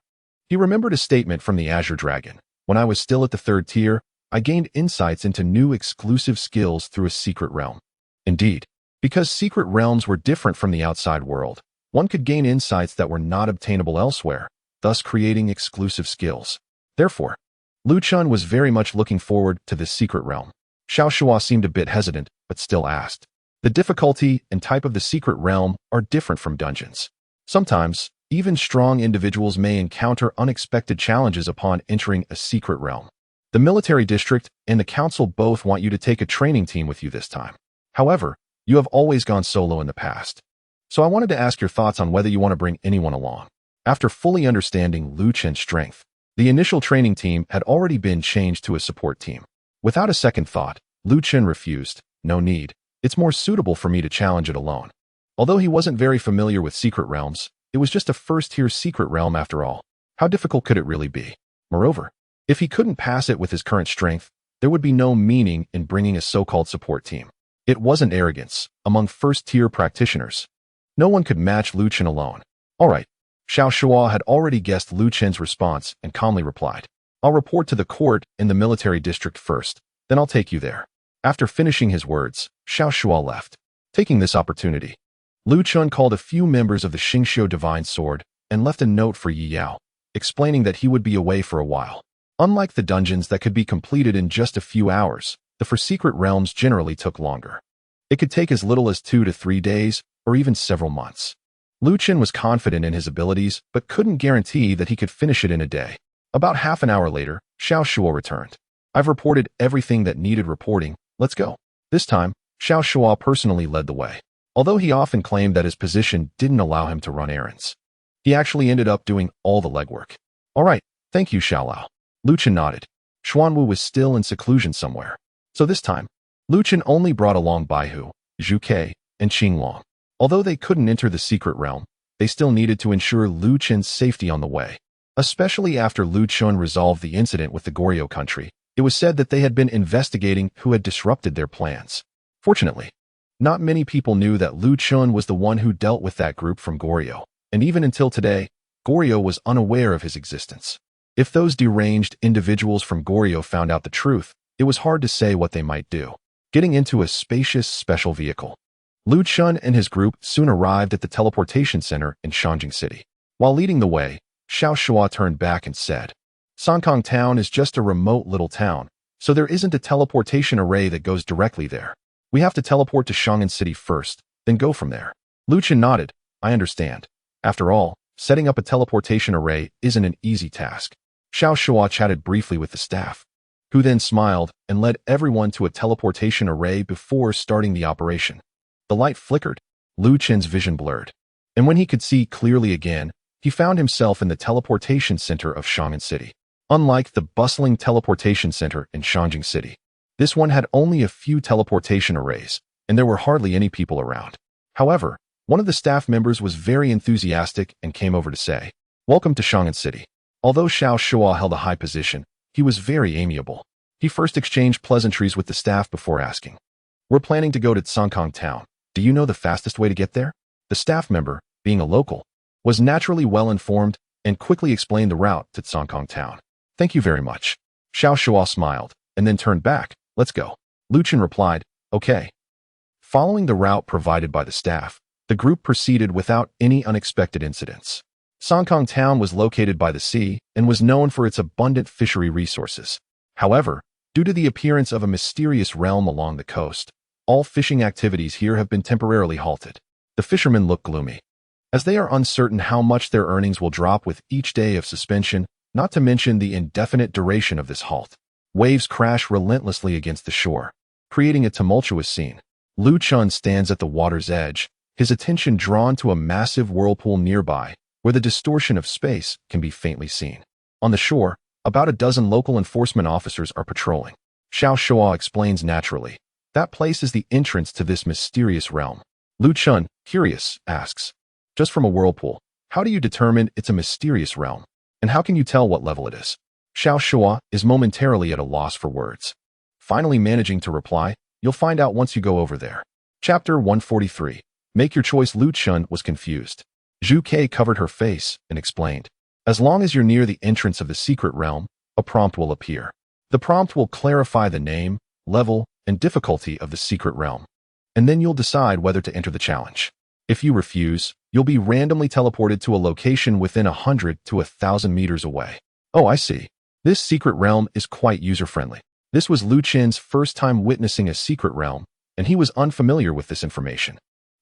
he remembered a statement from the Azure Dragon. When I was still at the 3rd tier, I gained insights into new exclusive skills through a secret realm. Indeed, because secret realms were different from the outside world, one could gain insights that were not obtainable elsewhere, thus creating exclusive skills. Therefore, Lu Chen was very much looking forward to this secret realm. Xiao Shuo seemed a bit hesitant, but still asked. The difficulty and type of the secret realm are different from dungeons. Sometimes, even strong individuals may encounter unexpected challenges upon entering a secret realm. The military district and the council both want you to take a training team with you this time. However, you have always gone solo in the past. So I wanted to ask your thoughts on whether you want to bring anyone along. After fully understanding Lu Chen's strength, the initial training team had already been changed to a support team. Without a second thought, Lu Chen refused. No need. It's more suitable for me to challenge it alone. Although he wasn't very familiar with secret realms, it was just a first-tier secret realm after all. How difficult could it really be? Moreover, if he couldn't pass it with his current strength, there would be no meaning in bringing a so-called support team. It wasn't arrogance. Among first-tier practitioners, no one could match Lu Chen alone. All right. Xiao Shuo had already guessed Lu Chen's response and calmly replied. I'll report to the court in the military district first, then I'll take you there. After finishing his words, Xiao Shuo left. Taking this opportunity, Lu Chun called a few members of the Xingqiu Divine Sword and left a note for Yi Yao, explaining that he would be away for a while. Unlike the dungeons that could be completed in just a few hours, the for secret realms generally took longer. It could take as little as 2 to 3 days, or even several months. Lu Chun was confident in his abilities, but couldn't guarantee that he could finish it in a day. About half an hour later, Xiao Shuo returned. I've reported everything that needed reporting, let's go. This time, Xiao Shuo personally led the way. Although he often claimed that his position didn't allow him to run errands, he actually ended up doing all the legwork. All right, thank you, Xiao Lao. Lu Chun nodded. Xuanwu was still in seclusion somewhere. So this time, Lu Chun only brought along Baihu, Zhu Ke, and Qing Long. Although they couldn't enter the secret realm, they still needed to ensure Lu Chun's safety on the way. Especially after Lu Chun resolved the incident with the Goryeo country, it was said that they had been investigating who had disrupted their plans. Fortunately, not many people knew that Lu Chun was the one who dealt with that group from Goryeo, and even until today, Goryeo was unaware of his existence. If those deranged individuals from Goryeo found out the truth, it was hard to say what they might do. Getting into a spacious special vehicle, Lu Chun and his group soon arrived at the teleportation center in Chongqing City. While leading the way, Xiao Shuo turned back and said, Chongqing Town is just a remote little town, so there isn't a teleportation array that goes directly there. We have to teleport to Chongqing City first, then go from there. Lu Chun nodded. I understand. After all, setting up a teleportation array isn't an easy task. Xiao Shuo chatted briefly with the staff, who then smiled and led everyone to a teleportation array before starting the operation. The light flickered, Lu Chun's vision blurred, and when he could see clearly again, he found himself in the teleportation center of Chongqing City. Unlike the bustling teleportation center in Chongqing City, this one had only a few teleportation arrays, and there were hardly any people around. However, one of the staff members was very enthusiastic and came over to say, Welcome to Chongqing City. Although Xiao Shuo held a high position, he was very amiable. He first exchanged pleasantries with the staff before asking, We're planning to go to Chongqing Town. Do you know the fastest way to get there? The staff member, being a local, was naturally well informed and quickly explained the route to Chongqing Town. Thank you very much. Xiao Shuo smiled and then turned back. Let's go. Lu Chun replied, Okay. Following the route provided by the staff, the group proceeded without any unexpected incidents. Chongqing Town was located by the sea and was known for its abundant fishery resources. However, due to the appearance of a mysterious realm along the coast, all fishing activities here have been temporarily halted. The fishermen look gloomy, as they are uncertain how much their earnings will drop with each day of suspension, not to mention the indefinite duration of this halt. Waves crash relentlessly against the shore, creating a tumultuous scene. Lu Chun stands at the water's edge, his attention drawn to a massive whirlpool nearby, where the distortion of space can be faintly seen. On the shore, about a dozen local enforcement officers are patrolling. Xiao Shuo explains naturally. That place is the entrance to this mysterious realm. Lu Chun, curious, asks, Just from a whirlpool, how do you determine it's a mysterious realm? And how can you tell what level it is? Xiao Shuo is momentarily at a loss for words. Finally managing to reply, You'll find out once you go over there. Chapter 143. Make your choice. Lu Chun was confused. Zhu Ke covered her face and explained, As long as you're near the entrance of the secret realm, a prompt will appear. The prompt will clarify the name, level, and difficulty of the secret realm, and then you'll decide whether to enter the challenge. If you refuse, you'll be randomly teleported to a location within 100 to 1,000 meters away. Oh, I see. This secret realm is quite user-friendly. This was Lu Chun's first time witnessing a secret realm, and he was unfamiliar with this information.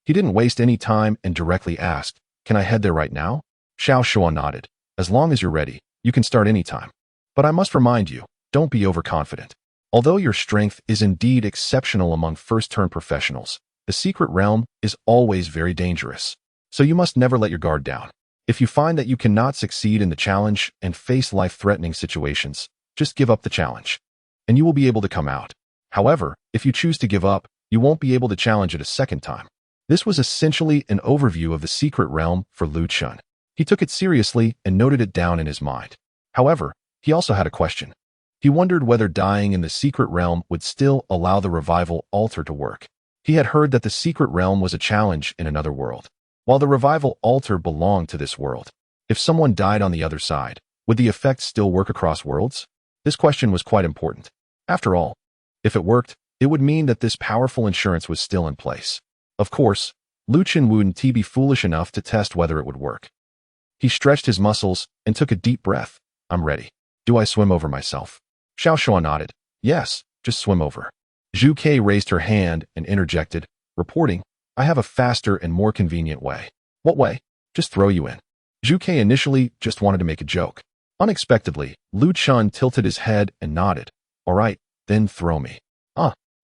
He didn't waste any time and directly asked, Can I head there right now? Xiao Shuo nodded. As long as you're ready, you can start anytime. But I must remind you, don't be overconfident. Although your strength is indeed exceptional among first-turn professionals, the secret realm is always very dangerous. So you must never let your guard down. If you find that you cannot succeed in the challenge and face life-threatening situations, just give up the challenge, and you will be able to come out. However, if you choose to give up, you won't be able to challenge it a second time. This was essentially an overview of the secret realm for Lu Chun. He took it seriously and noted it down in his mind. However, he also had a question. He wondered whether dying in the secret realm would still allow the revival altar to work. He had heard that the secret realm was a challenge in another world, while the revival altar belonged to this world. If someone died on the other side, Would the effect still work across worlds? This question was quite important. After all, if it worked, it would mean that this powerful insurance was still in place. Of course, Lu Chen wouldn't be foolish enough to test whether it would work. He stretched his muscles and took a deep breath. I'm ready. Do I swim over myself? Xiao Shuan nodded. Yes, just swim over. Zhu Ke raised her hand and interjected, reporting, I have a faster and more convenient way. What way? Just throw you in. Zhu Ke initially just wanted to make a joke. Unexpectedly, Lu Chun tilted his head and nodded. All right, then throw me.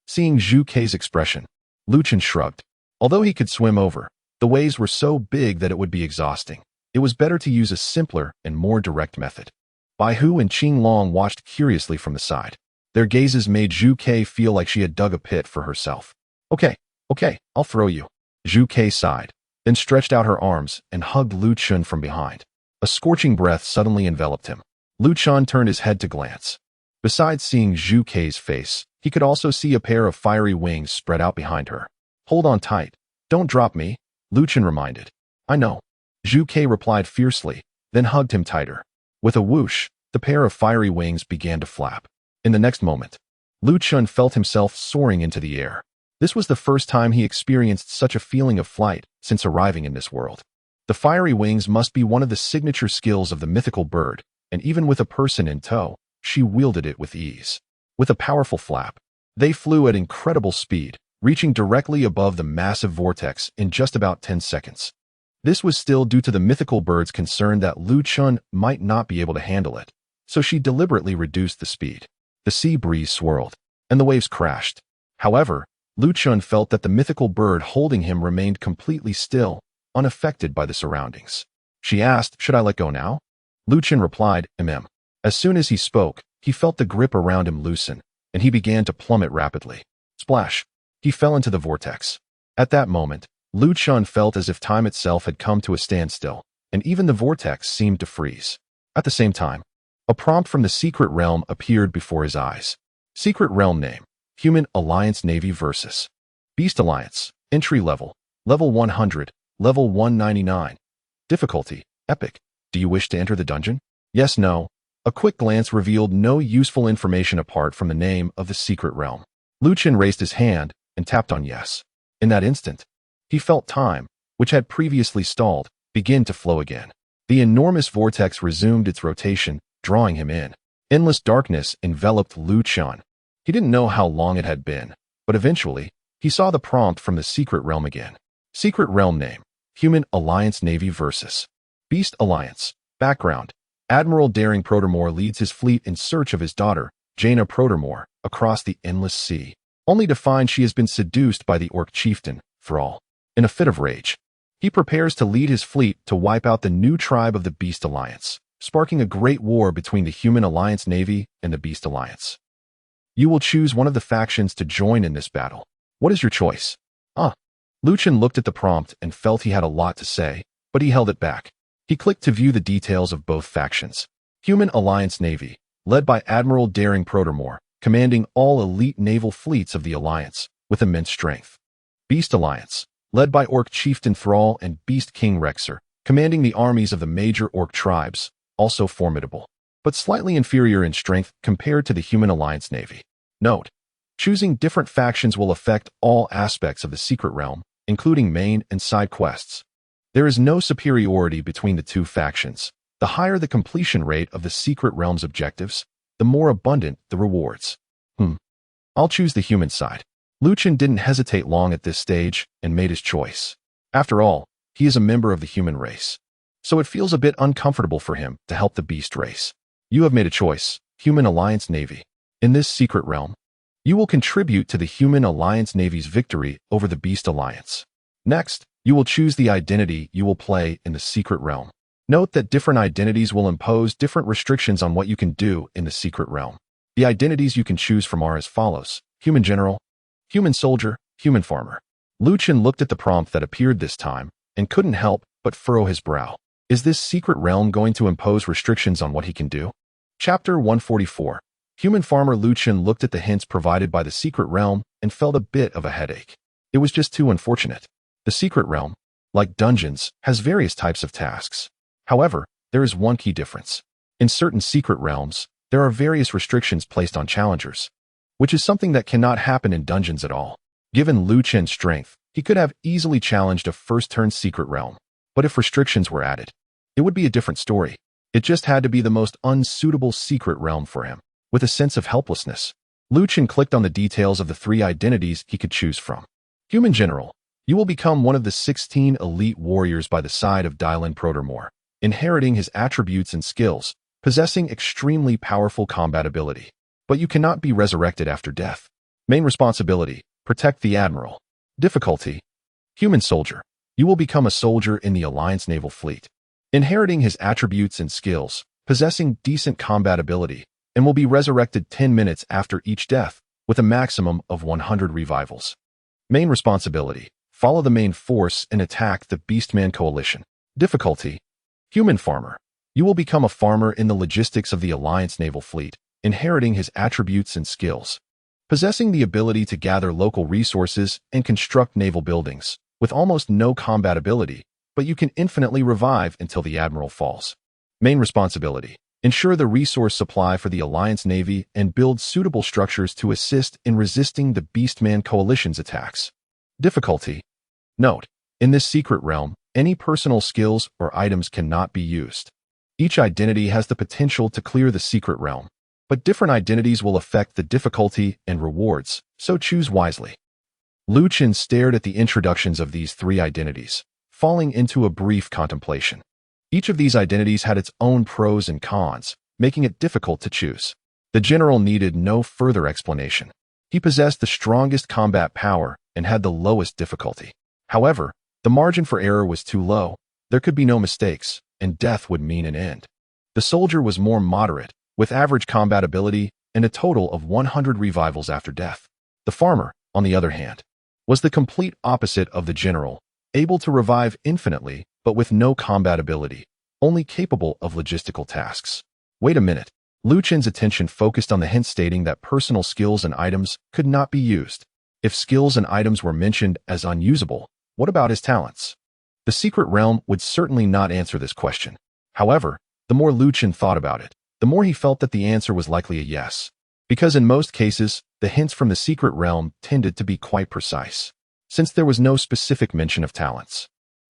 Seeing Zhu Ke's expression, Lu Chun shrugged. Although he could swim over, the waves were so big that it would be exhausting. It was better to use a simpler and more direct method. Bai Hu and Qing Long watched curiously from the side. Their gazes made Zhu Ke feel like she had dug a pit for herself. Okay, I'll throw you. Zhu Ke sighed, then stretched out her arms and hugged Lu Chun from behind. A scorching breath suddenly enveloped him. Lu Chun turned his head to glance. Besides seeing Zhu Ke's face, he could also see a pair of fiery wings spread out behind her. Hold on tight. Don't drop me, Lu Chun reminded. I know. Zhu Ke replied fiercely, then hugged him tighter. With a whoosh, the pair of fiery wings began to flap. In the next moment, Lu Chun felt himself soaring into the air. This was the first time he experienced such a feeling of flight since arriving in this world. The fiery wings must be one of the signature skills of the mythical bird, and even with a person in tow, she wielded it with ease. With a powerful flap, they flew at incredible speed, reaching directly above the massive vortex in just about 10 seconds. This was still due to the mythical bird's concern that Lu Chun might not be able to handle it, so she deliberately reduced the speed. The sea breeze swirled, and the waves crashed. However, Lu Chun felt that the mythical bird holding him remained completely still, unaffected by the surroundings. She asked, should I let go now? Lu Chun replied, mm. As soon as he spoke, he felt the grip around him loosen, and he began to plummet rapidly. Splash! He fell into the vortex. At that moment, Lu Chun felt as if time itself had come to a standstill, and even the vortex seemed to freeze. At the same time, a prompt from the Secret Realm appeared before his eyes. Secret Realm name, Human Alliance Navy versus Beast Alliance, Entry Level, Level 100, Level 199. Difficulty, Epic. Do you wish to enter the dungeon? Yes, no. A quick glance revealed no useful information apart from the name of the Secret Realm. Lu Chun raised his hand and tapped on yes. In that instant, he felt time, which had previously stalled, begin to flow again. The enormous vortex resumed its rotation, drawing him in. Endless darkness enveloped Lu Chun. He didn't know how long it had been, but eventually, he saw the prompt from the Secret Realm again. Secret Realm name, Human Alliance Navy versus Beast Alliance. Background. Admiral Daring Protermore leads his fleet in search of his daughter, Jaina Protermore, across the endless sea, only to find she has been seduced by the orc chieftain, Thrall. In a fit of rage, he prepares to lead his fleet to wipe out the new tribe of the Beast Alliance, sparking a great war between the Human Alliance Navy and the Beast Alliance. You will choose one of the factions to join in this battle. What is your choice? Lu Chun looked at the prompt and felt he had a lot to say, but he held it back. He clicked to view the details of both factions. Human Alliance Navy, led by Admiral Daring Protermore, commanding all elite naval fleets of the Alliance, with immense strength. Beast Alliance, led by Orc Chieftain Thrall and Beast King Rexer, commanding the armies of the major Orc tribes, also formidable, but slightly inferior in strength compared to the Human Alliance Navy. Note: choosing different factions will affect all aspects of the Secret Realm, including main and side quests. There is no superiority between the two factions. The higher the completion rate of the Secret Realm's objectives, the more abundant the rewards. I'll choose the human side. Lu Chun didn't hesitate long at this stage and made his choice. After all, he is a member of the human race, so it feels a bit uncomfortable for him to help the beast race. You have made a choice, Human Alliance Navy. In this Secret Realm, you will contribute to the Human Alliance Navy's victory over the Beast Alliance. Next, you will choose the identity you will play in the Secret Realm. Note that different identities will impose different restrictions on what you can do in the Secret Realm. The identities you can choose from are as follows: Human General, Human Soldier, Human Farmer. Lu Chun looked at the prompt that appeared this time and couldn't help but furrow his brow. Is this Secret Realm going to impose restrictions on what he can do? Chapter 144. Human Farmer. Lu Chun looked at the hints provided by the Secret Realm and felt a bit of a headache. It was just too unfortunate. The Secret Realm, like dungeons, has various types of tasks. However, there is one key difference. In certain secret realms, there are various restrictions placed on challengers, which is something that cannot happen in dungeons at all. Given Liu Chen's strength, he could have easily challenged a first-turn secret realm. But if restrictions were added, it would be a different story. It just had to be the most unsuitable secret realm for him. With a sense of helplessness, Liu Chen clicked on the details of the 3 identities he could choose from. Human General, you will become one of the 16 elite warriors by the side of Dylan Protermore, inheriting his attributes and skills, possessing extremely powerful combat ability. But you cannot be resurrected after death. Main responsibility, protect the Admiral. Difficulty, Human Soldier, you will become a soldier in the Alliance Naval Fleet, inheriting his attributes and skills, possessing decent combat ability, and will be resurrected 10 minutes after each death, with a maximum of 100 revivals. Main responsibility, follow the main force and attack the Beastman Coalition. Difficulty, Human Farmer, you will become a farmer in the logistics of the Alliance Naval Fleet, inheriting his attributes and skills, possessing the ability to gather local resources and construct naval buildings, with almost no combat ability, but you can infinitely revive until the Admiral falls. Main responsibility, ensure the resource supply for the Alliance Navy and build suitable structures to assist in resisting the Beastman Coalition's attacks. Difficulty, note, in this secret realm, any personal skills or items cannot be used. Each identity has the potential to clear the secret realm, but different identities will affect the difficulty and rewards, so choose wisely. Liu Chen stared at the introductions of these 3 identities, falling into a brief contemplation. Each of these identities had its own pros and cons, making it difficult to choose. The general needed no further explanation. He possessed the strongest combat power and had the lowest difficulty. However, the margin for error was too low, there could be no mistakes, and death would mean an end. The soldier was more moderate, with average combat ability and a total of 100 revivals after death. The farmer, on the other hand, was the complete opposite of the general, able to revive infinitely, but with no combat ability, only capable of logistical tasks. Wait a minute. Liu Chen's attention focused on the hint stating that personal skills and items could not be used. If skills and items were mentioned as unusable, what about his talents? The secret realm would certainly not answer this question. However, the more Liu Chen thought about it, the more he felt that the answer was likely a yes. Because in most cases, the hints from the secret realm tended to be quite precise. Since there was no specific mention of talents,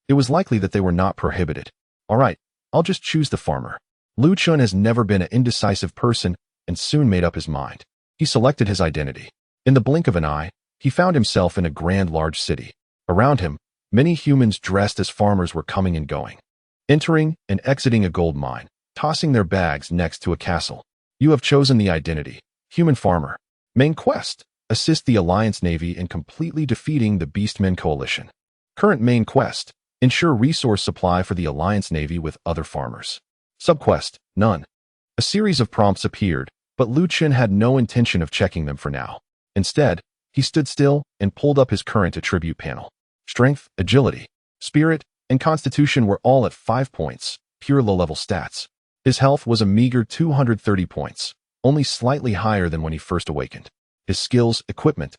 it was likely that they were not prohibited. Alright, I'll just choose the farmer. Liu Chun has never been an indecisive person and soon made up his mind. He selected his identity. In the blink of an eye, he found himself in a grand large city. Around him, many humans dressed as farmers were coming and going, entering and exiting a gold mine, tossing their bags next to a castle. You have chosen the identity, Human Farmer. Main quest, assist the Alliance Navy in completely defeating the Beastmen Coalition. Current main quest, ensure resource supply for the Alliance Navy with other farmers. Subquest, none. A series of prompts appeared, but Liu Chen had no intention of checking them for now. Instead, he stood still and pulled up his current attribute panel. Strength, agility, spirit, and constitution were all at 5 points, pure low-level stats. His health was a meager 230 points, only slightly higher than when he first awakened. His skills, equipment,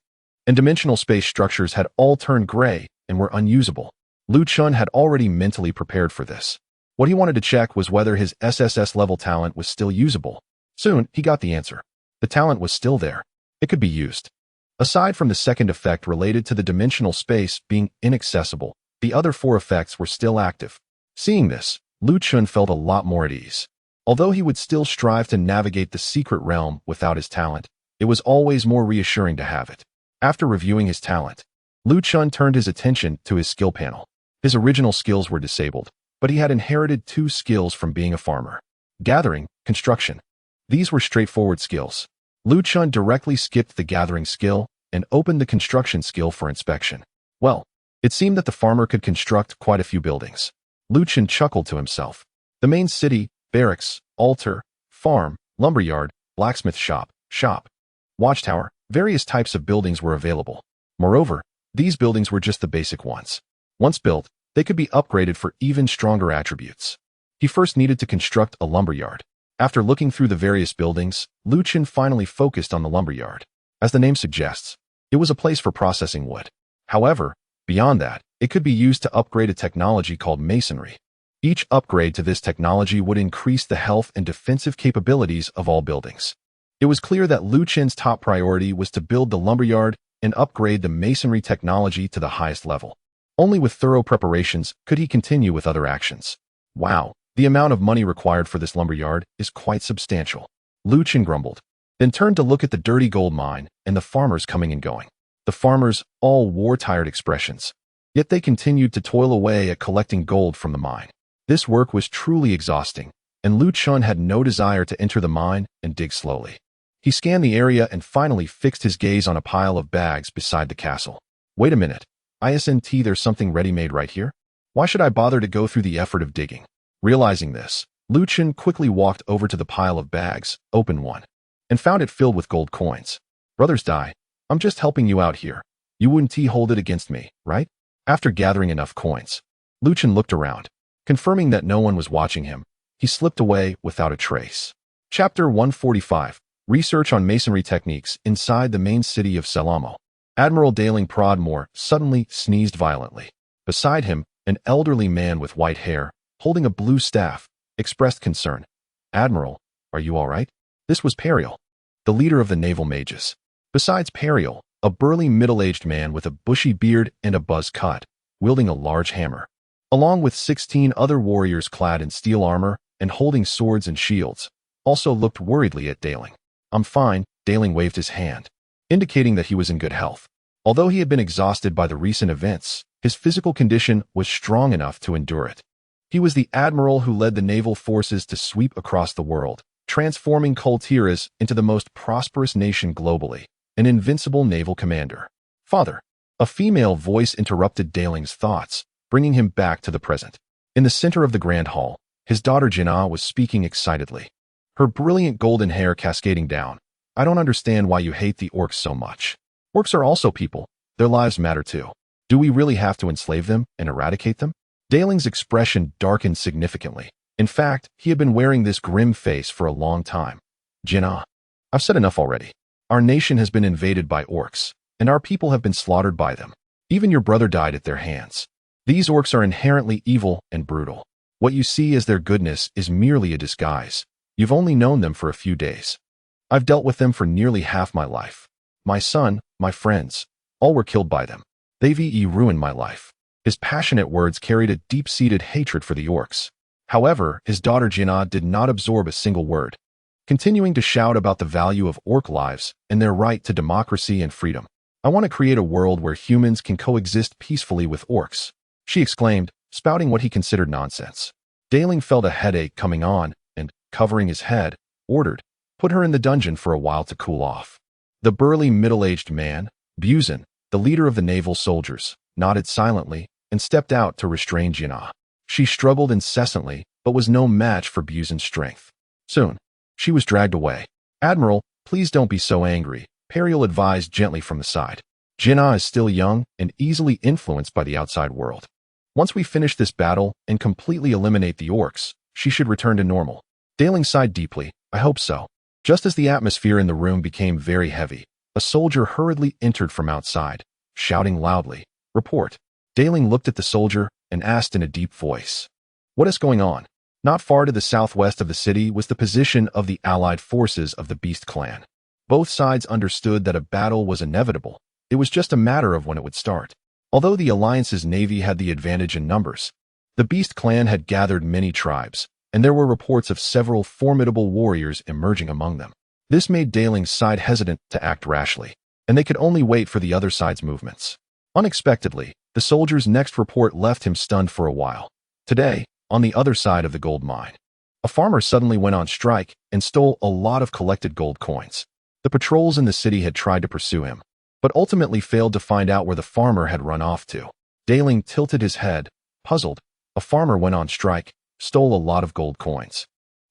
and dimensional space structures had all turned gray and were unusable. Liu Chun had already mentally prepared for this. What he wanted to check was whether his SSS level talent was still usable. Soon, he got the answer. The talent was still there. It could be used. Aside from the second effect related to the dimensional space being inaccessible, the other 4 effects were still active. Seeing this, Liu Chun felt a lot more at ease. Although he would still strive to navigate the secret realm without his talent, it was always more reassuring to have it. After reviewing his talent, Liu Chun turned his attention to his skill panel. His original skills were disabled, but he had inherited 2 skills from being a farmer. Gathering, construction. These were straightforward skills. Liu Chun directly skipped the gathering skill and opened the construction skill for inspection. Well, it seemed that the farmer could construct quite a few buildings. Liu Chun chuckled to himself. The main city, barracks, altar, farm, lumberyard, blacksmith shop, watchtower, various types of buildings were available. Moreover, these buildings were just the basic ones. Once built, they could be upgraded for even stronger attributes. He first needed to construct a lumberyard. After looking through the various buildings, Liu Chen finally focused on the lumberyard. As the name suggests, it was a place for processing wood. However, beyond that, it could be used to upgrade a technology called masonry. Each upgrade to this technology would increase the health and defensive capabilities of all buildings. It was clear that Lu Chen's top priority was to build the lumberyard and upgrade the masonry technology to the highest level. Only with thorough preparations could he continue with other actions. Wow, the amount of money required for this lumberyard is quite substantial. Lu Chen grumbled, then turned to look at the dirty gold mine and the farmers coming and going. The farmers all wore tired expressions, yet they continued to toil away at collecting gold from the mine. This work was truly exhausting, and Lu Chun had no desire to enter the mine and dig slowly. He scanned the area and finally fixed his gaze on a pile of bags beside the castle. Wait a minute, isn't there's something ready-made right here? Why should I bother to go through the effort of digging? Realizing this, Lu Chen quickly walked over to the pile of bags, opened one, and found it filled with gold coins. Brothers Dai, I'm just helping you out here. You wouldn't hold it against me, right? After gathering enough coins, Lu Chen looked around. Confirming that no one was watching him, he slipped away without a trace. Chapter 145. Research on Masonry Techniques inside the main city of Selamo. Admiral Daling Prodmore suddenly sneezed violently. Beside him, an elderly man with white hair, holding a blue staff, expressed concern. Admiral, are you all right? This was Periel, the leader of the naval mages. Besides Periel, a burly middle-aged man with a bushy beard and a buzz cut, wielding a large hammer, along with 16 other warriors clad in steel armor and holding swords and shields, also looked worriedly at Daling. I'm fine, Daling waved his hand, indicating that he was in good health. Although he had been exhausted by the recent events, his physical condition was strong enough to endure it. He was the admiral who led the naval forces to sweep across the world, transforming Kultiras into the most prosperous nation globally, an invincible naval commander. Father, a female voice interrupted Daling's thoughts, bringing him back to the present. In the center of the grand hall, his daughter Jina was speaking excitedly, her brilliant golden hair cascading down. I don't understand why you hate the orcs so much. Orcs are also people. Their lives matter too. Do we really have to enslave them and eradicate them? Daling's expression darkened significantly. In fact, he had been wearing this grim face for a long time. Jina, I've said enough already. Our nation has been invaded by orcs, and our people have been slaughtered by them. Even your brother died at their hands. These orcs are inherently evil and brutal. What you see as their goodness is merely a disguise. You've only known them for a few days. I've dealt with them for nearly half my life. My son, my friends, all were killed by them. They've ruined my life. His passionate words carried a deep-seated hatred for the orcs. However, his daughter Jina did not absorb a single word, continuing to shout about the value of orc lives and their right to democracy and freedom. I want to create a world where humans can coexist peacefully with orcs, she exclaimed, spouting what he considered nonsense. Daling felt a headache coming on and, covering his head, ordered, put her in the dungeon for a while to cool off. The burly middle-aged man, Buzin, the leader of the naval soldiers, nodded silently and stepped out to restrain Jina. She struggled incessantly, but was no match for Buzin's strength. Soon, she was dragged away. Admiral, please don't be so angry, Periel advised gently from the side. Jina is still young and easily influenced by the outside world. Once we finish this battle and completely eliminate the orcs, she should return to normal. Daling sighed deeply. I hope so. Just as the atmosphere in the room became very heavy, a soldier hurriedly entered from outside, shouting loudly, Report. Daling looked at the soldier and asked in a deep voice, What is going on? Not far to the southwest of the city was the position of the allied forces of the Beast clan. Both sides understood that a battle was inevitable. It was just a matter of when it would start. Although the Alliance's navy had the advantage in numbers, the Beast clan had gathered many tribes, and there were reports of several formidable warriors emerging among them. This made Daling's side hesitant to act rashly, and they could only wait for the other side's movements. Unexpectedly, the soldier's next report left him stunned for a while. Today, on the other side of the gold mine, a farmer suddenly went on strike and stole a lot of collected gold coins. The patrols in the city had tried to pursue him, but ultimately failed to find out where the farmer had run off to. Daling tilted his head, puzzled. A farmer went on strike, stole a lot of gold coins.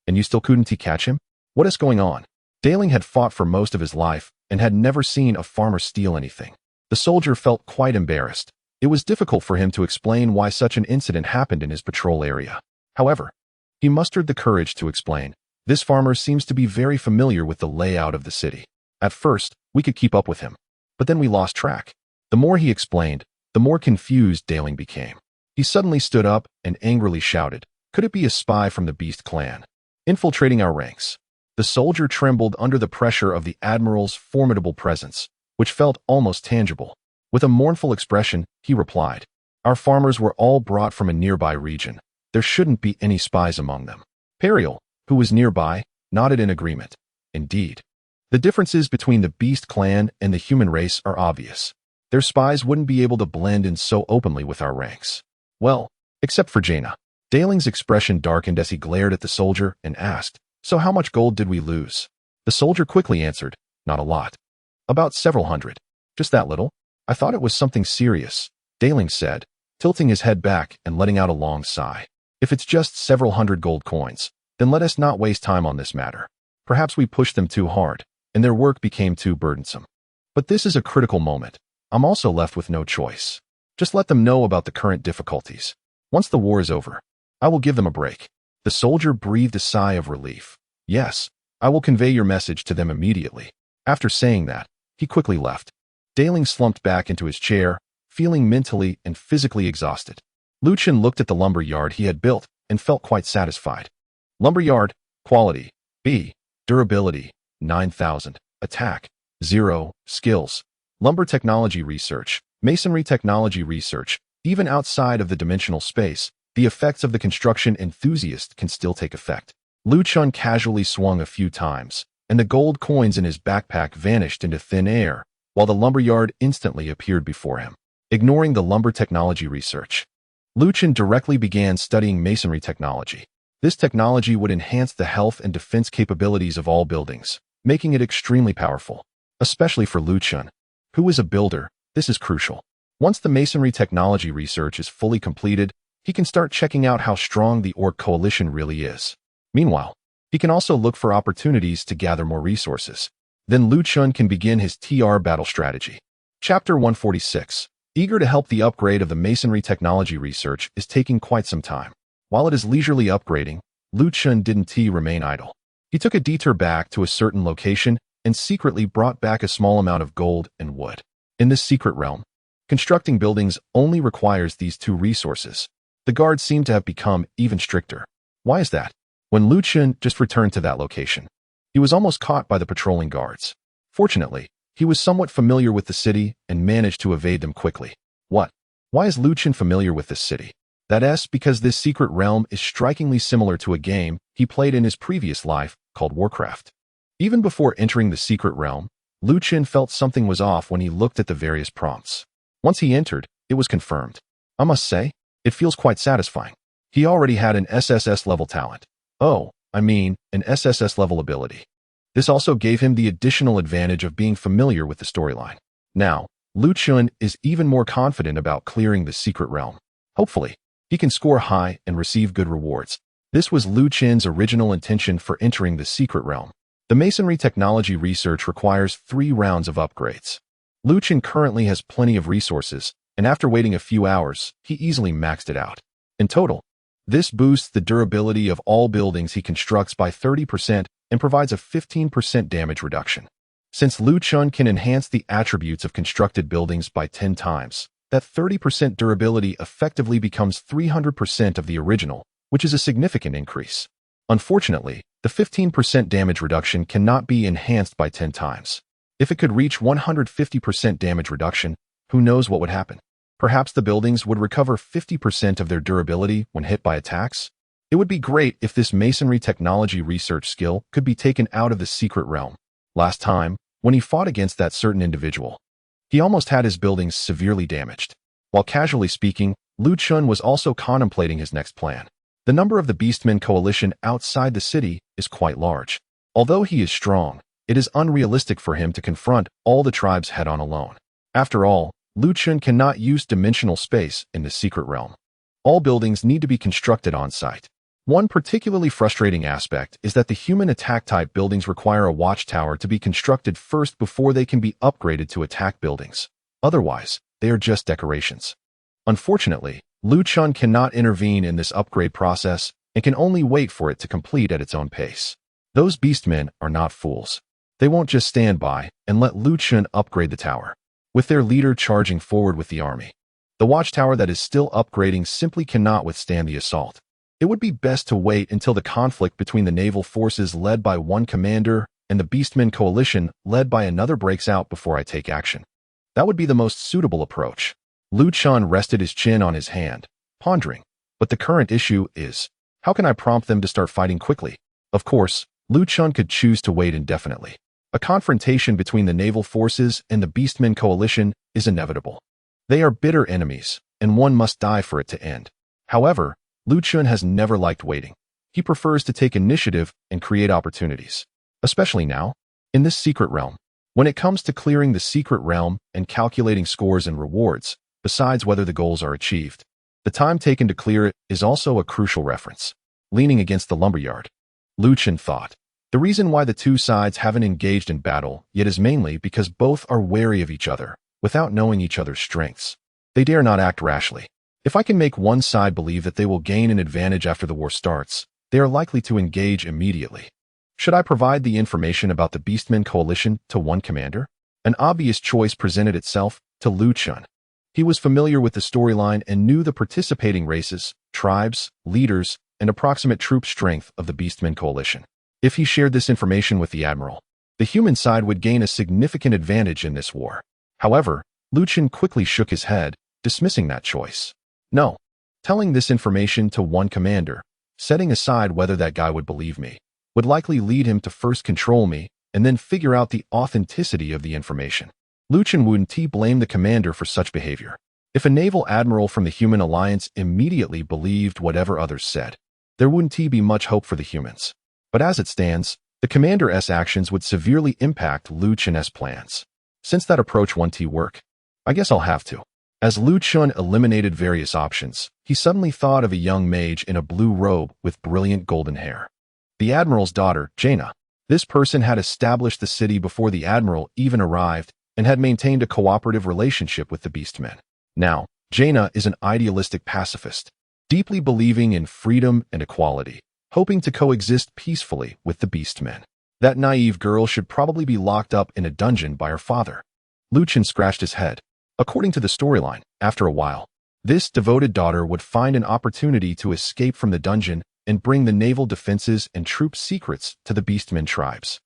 And you still couldn't catch him? What is going on? Daling had fought for most of his life and had never seen a farmer steal anything. The soldier felt quite embarrassed. It was difficult for him to explain why such an incident happened in his patrol area. However, he mustered the courage to explain. This farmer seems to be very familiar with the layout of the city. At first, we could keep up with him, but then we lost track. The more he explained, the more confused Daling became. He suddenly stood up and angrily shouted, Could it be a spy from the Beast clan, infiltrating our ranks? The soldier trembled under the pressure of the admiral's formidable presence, which felt almost tangible. With a mournful expression, he replied, "Our farmers were all brought from a nearby region. There shouldn't be any spies among them." Periel, who was nearby, nodded in agreement. Indeed. The differences between the Beast clan and the human race are obvious. Their spies wouldn't be able to blend in so openly with our ranks. Well, except for Jaina. Dahling's expression darkened as he glared at the soldier and asked, "So how much gold did we lose?" The soldier quickly answered, "Not a lot. About several hundred." "Just that little? I thought it was something serious," Dahling said, tilting his head back and letting out a long sigh. "If it's just several hundred gold coins, then let us not waste time on this matter. Perhaps we pushed them too hard, and their work became too burdensome. But this is a critical moment. I'm also left with no choice. Just let them know about the current difficulties. Once the war is over, I will give them a break." The soldier breathed a sigh of relief. "Yes, I will convey your message to them immediately." After saying that, he quickly left. Dahling slumped back into his chair, feeling mentally and physically exhausted. Lu Chun looked at the lumber yard he had built and felt quite satisfied. Lumberyard, quality, B, durability, 9,000, attack, 0, skills, lumber technology research, masonry technology research. Even outside of the dimensional space, the effects of the construction enthusiast can still take effect. Lu Chun casually swung a few times, and the gold coins in his backpack vanished into thin air, while the lumberyard instantly appeared before him. Ignoring the lumber technology research, Lu Chun directly began studying masonry technology. This technology would enhance the health and defense capabilities of all buildings, making it extremely powerful. Especially for Lu Chun, who is a builder, this is crucial. Once the masonry technology research is fully completed, he can start checking out how strong the Orc coalition really is. Meanwhile, he can also look for opportunities to gather more resources. Then Lu Chun can begin his TR battle strategy. Chapter 146. Eager to help, the upgrade of the masonry technology research is taking quite some time. While it is leisurely upgrading, Lu Chun didn't remain idle. He took a detour back to a certain location and secretly brought back a small amount of gold and wood. In this secret realm, constructing buildings only requires these two resources. The guards seem to have become even stricter. Why is that? When Lu Chun just returned to that location, he was almost caught by the patrolling guards. Fortunately, he was somewhat familiar with the city and managed to evade them quickly. What? Why is Lu Chun familiar with this city? That's because this secret realm is strikingly similar to a game he played in his previous life called Warcraft. Even before entering the secret realm, Lu Chun felt something was off when he looked at the various prompts. Once he entered, it was confirmed. I must say, it feels quite satisfying. He already had an SSS level talent. An SSS level ability. This also gave him the additional advantage of being familiar with the storyline. Now, Lu Chun is even more confident about clearing the secret realm. Hopefully, he can score high and receive good rewards. This was Lu Chun's original intention for entering the secret realm. The masonry technology research requires 3 rounds of upgrades. Lu Chun currently has plenty of resources, and after waiting a few hours, he easily maxed it out. In total, this boosts the durability of all buildings he constructs by 30% and provides a 15% damage reduction. Since Lu Chun can enhance the attributes of constructed buildings by 10 times, that 30% durability effectively becomes 300% of the original, which is a significant increase. Unfortunately, the 15% damage reduction cannot be enhanced by 10 times. If it could reach 150% damage reduction, who knows what would happen? Perhaps the buildings would recover 50% of their durability when hit by attacks? It would be great if this masonry technology research skill could be taken out of the secret realm. Last time, when he fought against that certain individual, he almost had his buildings severely damaged. While casually speaking, Lu Chun was also contemplating his next plan. The number of the Beastmen coalition outside the city is quite large. Although he is strong, it is unrealistic for him to confront all the tribes head-on alone. After all, Lu Chun cannot use dimensional space in the secret realm. All buildings need to be constructed on-site. One particularly frustrating aspect is that the human attack-type buildings require a watchtower to be constructed first before they can be upgraded to attack buildings. Otherwise, they are just decorations. Unfortunately, Lu Chun cannot intervene in this upgrade process and can only wait for it to complete at its own pace. Those beastmen are not fools. They won't just stand by and let Lu Chun upgrade the tower. With their leader charging forward with the army, the watchtower that is still upgrading simply cannot withstand the assault. It It would be best to wait until the conflict between the naval forces led by one commander and the Beastmen coalition led by another breaks out before I take action. That would be the most suitable approach. Lu Chun rested his chin on his hand, pondering. But the current issue is, how can I prompt them to start fighting quickly? Of course, Lu Chun could choose to wait indefinitely. A confrontation between the naval forces and the Beastmen coalition is inevitable. They are bitter enemies, and one must die for it to end. However, Lu Chun has never liked waiting. He prefers to take initiative and create opportunities. Especially now, in this secret realm. When it comes to clearing the secret realm and calculating scores and rewards, besides whether the goals are achieved, the time taken to clear it is also a crucial reference. Leaning against the lumberyard, Lu Chun thought. The reason why the two sides haven't engaged in battle yet is mainly because both are wary of each other, without knowing each other's strengths. They dare not act rashly. If I can make one side believe that they will gain an advantage after the war starts, they are likely to engage immediately. Should I provide the information about the Beastmen coalition to one commander? An obvious choice presented itself to Lu Chun. He was familiar with the storyline and knew the participating races, tribes, leaders, and approximate troop strength of the Beastmen coalition. If he shared this information with the admiral, the human side would gain a significant advantage in this war. However, Lu Chun quickly shook his head, dismissing that choice. No. Telling this information to one commander, setting aside whether that guy would believe me, would likely lead him to first control me and then figure out the authenticity of the information. Lu Chun wouldn't blame the commander for such behavior. If a naval admiral from the human alliance immediately believed whatever others said, there wouldn't be much hope for the humans. But as it stands, the commander's actions would severely impact Lu Chun's plans. Since that approach won't work, I guess I'll have to. As Lu Chun eliminated various options, he suddenly thought of a young mage in a blue robe with brilliant golden hair. The admiral's daughter, Jaina. This person had established the city before the admiral even arrived and had maintained a cooperative relationship with the Beastmen. Now, Jaina is an idealistic pacifist, deeply believing in freedom and equality, hoping to coexist peacefully with the Beastmen. That naive girl should probably be locked up in a dungeon by her father. Lu Chun scratched his head. According to the storyline, after a while, this devoted daughter would find an opportunity to escape from the dungeon and bring the naval defenses and troop secrets to the Beastmen tribes,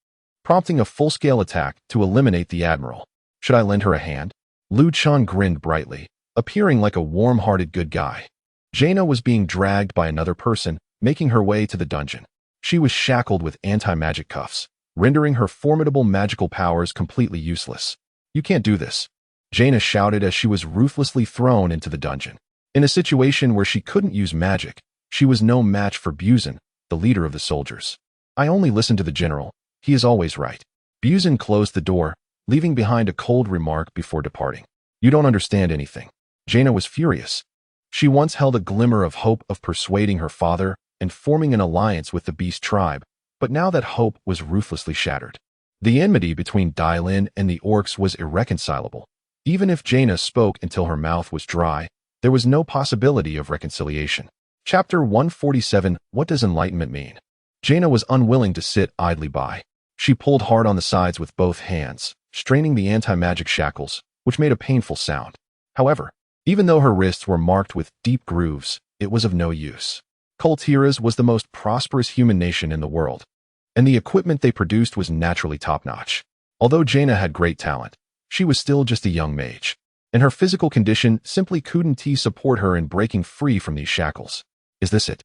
prompting a full-scale attack to eliminate the admiral. Should I lend her a hand? Lu Chun grinned brightly, appearing like a warm-hearted good guy. Jaina was being dragged by another person, making her way to the dungeon. She was shackled with anti-magic cuffs, rendering her formidable magical powers completely useless. You can't do this, Jaina shouted as she was ruthlessly thrown into the dungeon. In a situation where she couldn't use magic, she was no match for Buzan, the leader of the soldiers. I only listen to the general. He is always right. Buzan closed the door, leaving behind a cold remark before departing. You don't understand anything. Jaina was furious. She once held a glimmer of hope of persuading her father and forming an alliance with the Beast tribe, but now that hope was ruthlessly shattered. The enmity between Dailin and the orcs was irreconcilable. Even if Jaina spoke until her mouth was dry, there was no possibility of reconciliation. Chapter 147, What does enlightenment mean? Jaina was unwilling to sit idly by. She pulled hard on the sides with both hands, straining the anti-magic shackles, which made a painful sound. However, even though her wrists were marked with deep grooves, it was of no use. Kultiras was the most prosperous human nation in the world, and the equipment they produced was naturally top-notch. Although Jaina had great talent, she was still just a young mage, and her physical condition simply couldn't support her in breaking free from these shackles. Is this it?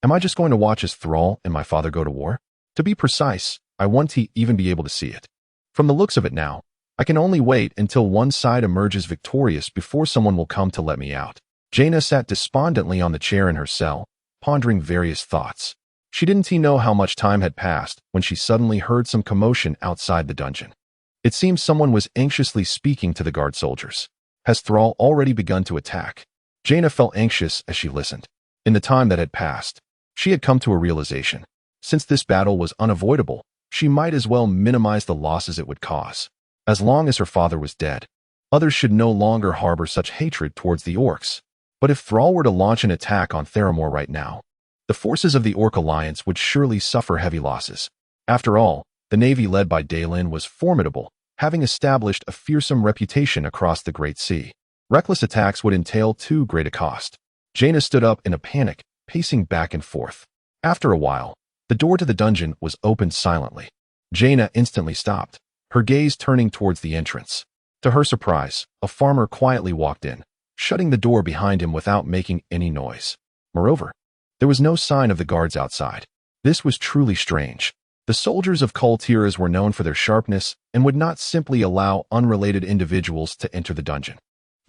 Am I just going to watch as Thrall and my father go to war? To be precise, I want to even be able to see it. From the looks of it now, I can only wait until one side emerges victorious before someone will come to let me out. Jaina sat despondently on the chair in her cell, pondering various thoughts. She didn't know how much time had passed when she suddenly heard some commotion outside the dungeon. It seemed someone was anxiously speaking to the guard soldiers. Has Thrall already begun to attack? Jaina felt anxious as she listened. In the time that had passed, she had come to a realization. Since this battle was unavoidable, she might as well minimize the losses it would cause. As long as her father was dead, others should no longer harbor such hatred towards the orcs. But if Thrall were to launch an attack on Theramore right now, the forces of the Orc Alliance would surely suffer heavy losses. After all, the navy led by Daelin was formidable, having established a fearsome reputation across the Great Sea. Reckless attacks would entail too great a cost. Jaina stood up in a panic, pacing back and forth. After a while, the door to the dungeon was opened silently. Jaina instantly stopped, her gaze turning towards the entrance. To her surprise, a farmer quietly walked in, shutting the door behind him without making any noise. Moreover, there was no sign of the guards outside. This was truly strange. The soldiers of Kul Tiras were known for their sharpness and would not simply allow unrelated individuals to enter the dungeon.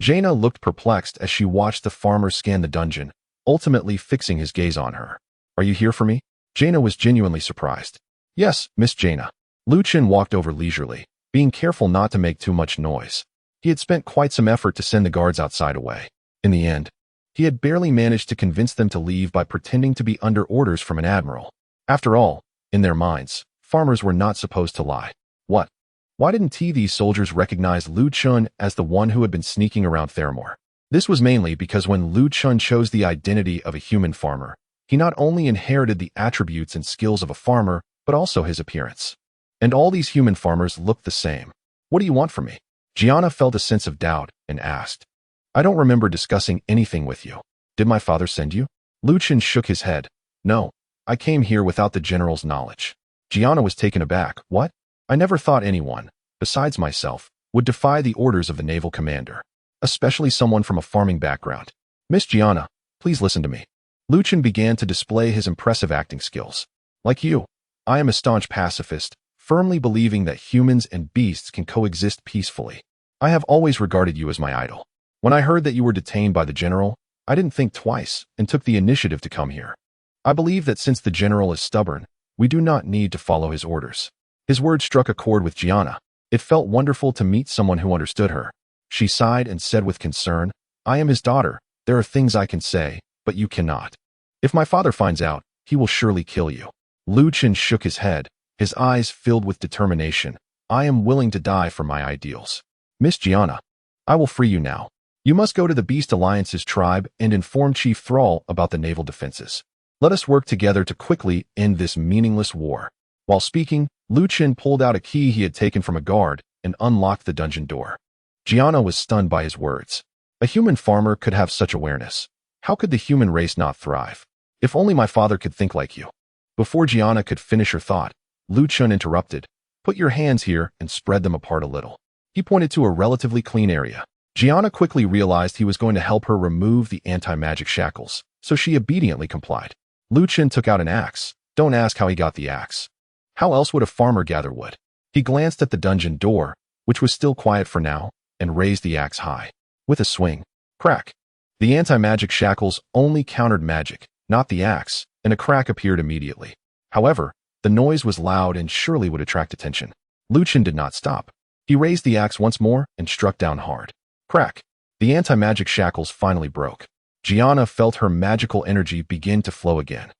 Jaina looked perplexed as she watched the farmer scan the dungeon, ultimately fixing his gaze on her. "Are you here for me?" Jaina was genuinely surprised. "Yes, Miss Jaina." Chun walked over leisurely, being careful not to make too much noise. He had spent quite some effort to send the guards outside away. In the end, he had barely managed to convince them to leave by pretending to be under orders from an admiral. After all, in their minds, farmers were not supposed to lie. What? Why didn't these soldiers recognize Chun as the one who had been sneaking around Theramore? This was mainly because when Chun chose the identity of a human farmer, he not only inherited the attributes and skills of a farmer, but also his appearance. And all these human farmers looked the same. "What do you want from me?" Gianna felt a sense of doubt and asked. "I don't remember discussing anything with you. Did my father send you?" Chun shook his head. "No, I came here without the general's knowledge." Gianna was taken aback. "What? I never thought anyone, besides myself, would defy the orders of the naval commander, especially someone from a farming background. Miss Gianna, please listen to me." Chun began to display his impressive acting skills. "Like you, I am a staunch pacifist, firmly believing that humans and beasts can coexist peacefully. I have always regarded you as my idol. When I heard that you were detained by the general, I didn't think twice and took the initiative to come here. I believe that since the general is stubborn, we do not need to follow his orders." His words struck a chord with Gianna. It felt wonderful to meet someone who understood her. She sighed and said with concern, "I am his daughter. There are things I can say, but you cannot. If my father finds out, he will surely kill you." Chun shook his head, his eyes filled with determination. "I am willing to die for my ideals. Miss Gianna, I will free you now. You must go to the Beast Alliance's tribe and inform Chief Thrall about the naval defenses. Let us work together to quickly end this meaningless war." While speaking, Chun pulled out a key he had taken from a guard and unlocked the dungeon door. Gianna was stunned by his words. A human farmer could have such awareness. How could the human race not thrive? "If only my father could think like you." Before Gianna could finish her thought, Chun interrupted. "Put your hands here and spread them apart a little." He pointed to a relatively clean area. Gianna quickly realized he was going to help her remove the anti-magic shackles, so she obediently complied. Chun took out an axe. Don't ask how he got the axe. How else would a farmer gather wood? He glanced at the dungeon door, which was still quiet for now, and raised the axe high. With a swing, crack. The anti-magic shackles only countered magic, not the axe, and a crack appeared immediately. However, the noise was loud and surely would attract attention. Chun did not stop. He raised the axe once more and struck down hard. Crack. The anti-magic shackles finally broke. Gianna felt her magical energy begin to flow again,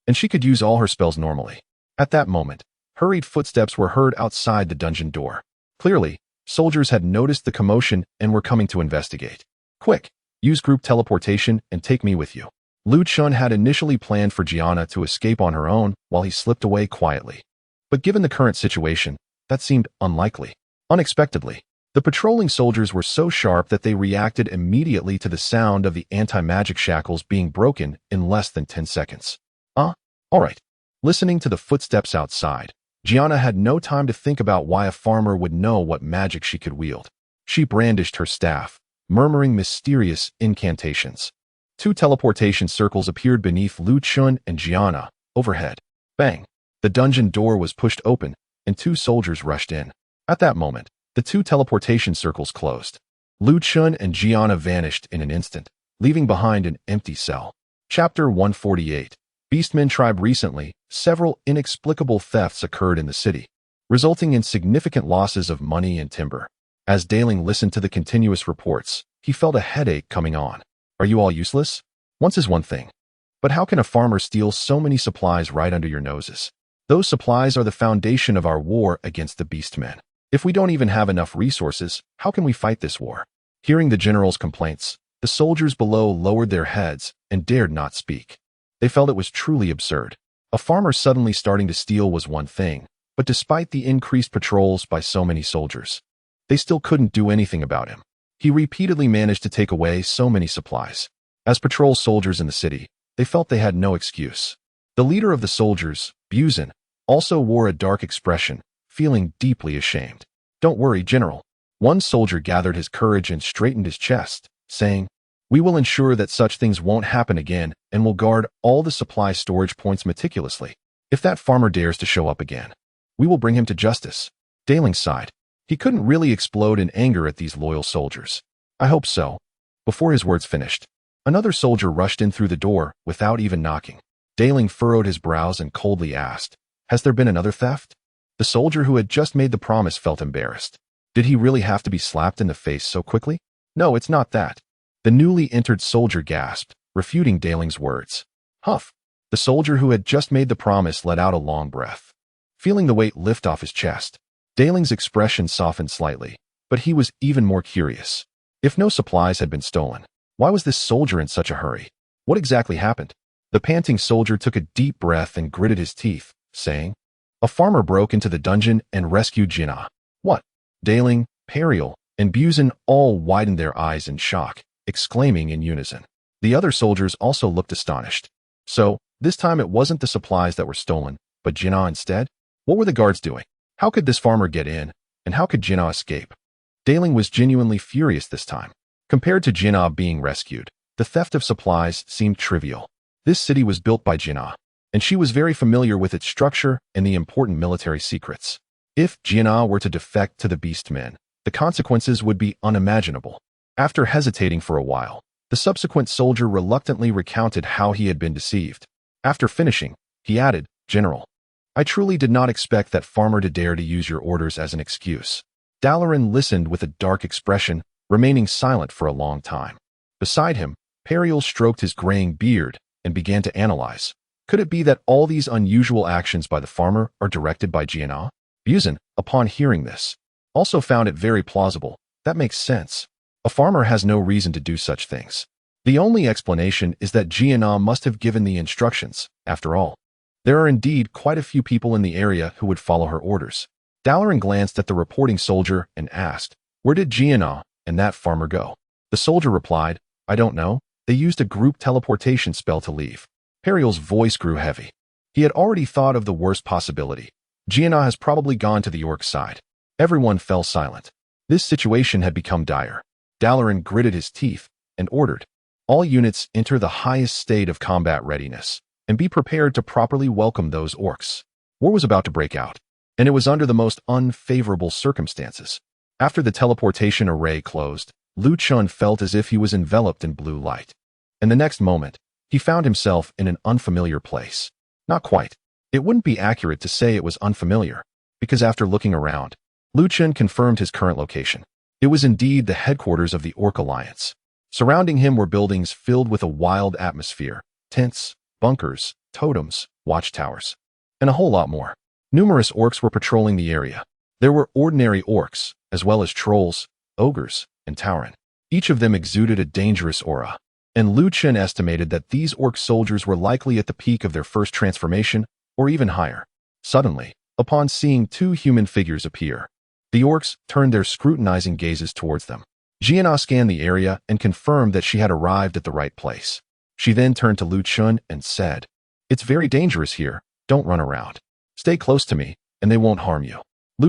and she could use all her spells normally. At that moment, hurried footsteps were heard outside the dungeon door. Clearly, soldiers had noticed the commotion and were coming to investigate. "Quick, use group teleportation and take me with you." Chun had initially planned for Gianna to escape on her own while he slipped away quietly. But given the current situation, that seemed unlikely. Unexpectedly, the patrolling soldiers were so sharp that they reacted immediately to the sound of the anti-magic shackles being broken in less than 10 seconds. All right. Listening to the footsteps outside, Gianna had no time to think about why a farmer would know what magic she could wield. She brandished her staff, murmuring mysterious incantations. 2 teleportation circles appeared beneath Chun and Gianna, overhead. Bang! The dungeon door was pushed open, and 2 soldiers rushed in. At that moment, the 2 teleportation circles closed. Chun and Gianna vanished in an instant, leaving behind an empty cell. Chapter 148. Beastmen Tribe. Recently, several inexplicable thefts occurred in the city, resulting in significant losses of money and timber. As Daling listened to the continuous reports, he felt a headache coming on. Are you all useless? Once is one thing. But how can a farmer steal so many supplies right under your noses? Those supplies are the foundation of our war against the Beastmen. If we don't even have enough resources, how can we fight this war? Hearing the general's complaints, the soldiers below lowered their heads and dared not speak. They felt it was truly absurd. A farmer suddenly starting to steal was one thing, but despite the increased patrols by so many soldiers, they still couldn't do anything about him. He repeatedly managed to take away so many supplies. As patrol soldiers in the city, they felt they had no excuse. The leader of the soldiers, Buzin, also wore a dark expression, feeling deeply ashamed. "Don't worry, General." One soldier gathered his courage and straightened his chest, saying, "We will ensure that such things won't happen again and will guard all the supply storage points meticulously. If that farmer dares to show up again, we will bring him to justice." Daling sighed. He couldn't really explode in anger at these loyal soldiers. "I hope so." Before his words finished, another soldier rushed in through the door without even knocking. Daling furrowed his brows and coldly asked, "Has there been another theft?" The soldier who had just made the promise felt embarrassed. Did he really have to be slapped in the face so quickly? "No, it's not that." The newly entered soldier gasped, refuting Daling's words. Huff. The soldier who had just made the promise let out a long breath. Feeling the weight lift off his chest, Daling's expression softened slightly, but he was even more curious. If no supplies had been stolen, why was this soldier in such a hurry? What exactly happened? The panting soldier took a deep breath and gritted his teeth, saying, "A farmer broke into the dungeon and rescued Jinnah." "What?" Daling, Periel, and Buzin all widened their eyes in shock, exclaiming in unison. The other soldiers also looked astonished. So, this time it wasn't the supplies that were stolen, but Jinnah instead? What were the guards doing? How could this farmer get in, and how could Jinnah escape? Daling was genuinely furious this time. Compared to Jinnah being rescued, the theft of supplies seemed trivial. This city was built by Jinnah, and she was very familiar with its structure and the important military secrets. If Jinnah were to defect to the Beastmen, the consequences would be unimaginable. After hesitating for a while, the subsequent soldier reluctantly recounted how he had been deceived. After finishing, he added, "General, I truly did not expect that farmer to dare to use your orders as an excuse." Dalaran listened with a dark expression, remaining silent for a long time. Beside him, Periel stroked his graying beard and began to analyze. Could it be that all these unusual actions by the farmer are directed by Jinnah? Buzin, upon hearing this, also found it very plausible. That makes sense. A farmer has no reason to do such things. The only explanation is that Jinnah must have given the instructions. After all, there are indeed quite a few people in the area who would follow her orders. Dalaran glanced at the reporting soldier and asked, "Where did Jinnah and that farmer go?" The soldier replied, "I don't know. They used a group teleportation spell to leave." Periel's voice grew heavy. He had already thought of the worst possibility. Jinnah has probably gone to the orc side. Everyone fell silent. This situation had become dire. Dalaran gritted his teeth and ordered, "All units enter the highest state of combat readiness, and be prepared to properly welcome those orcs." War was about to break out, and it was under the most unfavorable circumstances. After the teleportation array closed, Chun felt as if he was enveloped in blue light. And the next moment, he found himself in an unfamiliar place. Not quite. It wouldn't be accurate to say it was unfamiliar, because after looking around, Chun confirmed his current location. It was indeed the headquarters of the Orc Alliance. Surrounding him were buildings filled with a wild atmosphere, tents, bunkers, totems, watchtowers, and a whole lot more. Numerous orcs were patrolling the area. There were ordinary orcs, as well as trolls, ogres, and tauren. Each of them exuded a dangerous aura, and Chun estimated that these orc soldiers were likely at the peak of their first transformation, or even higher. Suddenly, upon seeing two human figures appear, the orcs turned their scrutinizing gazes towards them. Jinnah scanned the area and confirmed that she had arrived at the right place. She then turned to Chun and said, "It's very dangerous here. Don't run around. Stay close to me, and they won't harm you."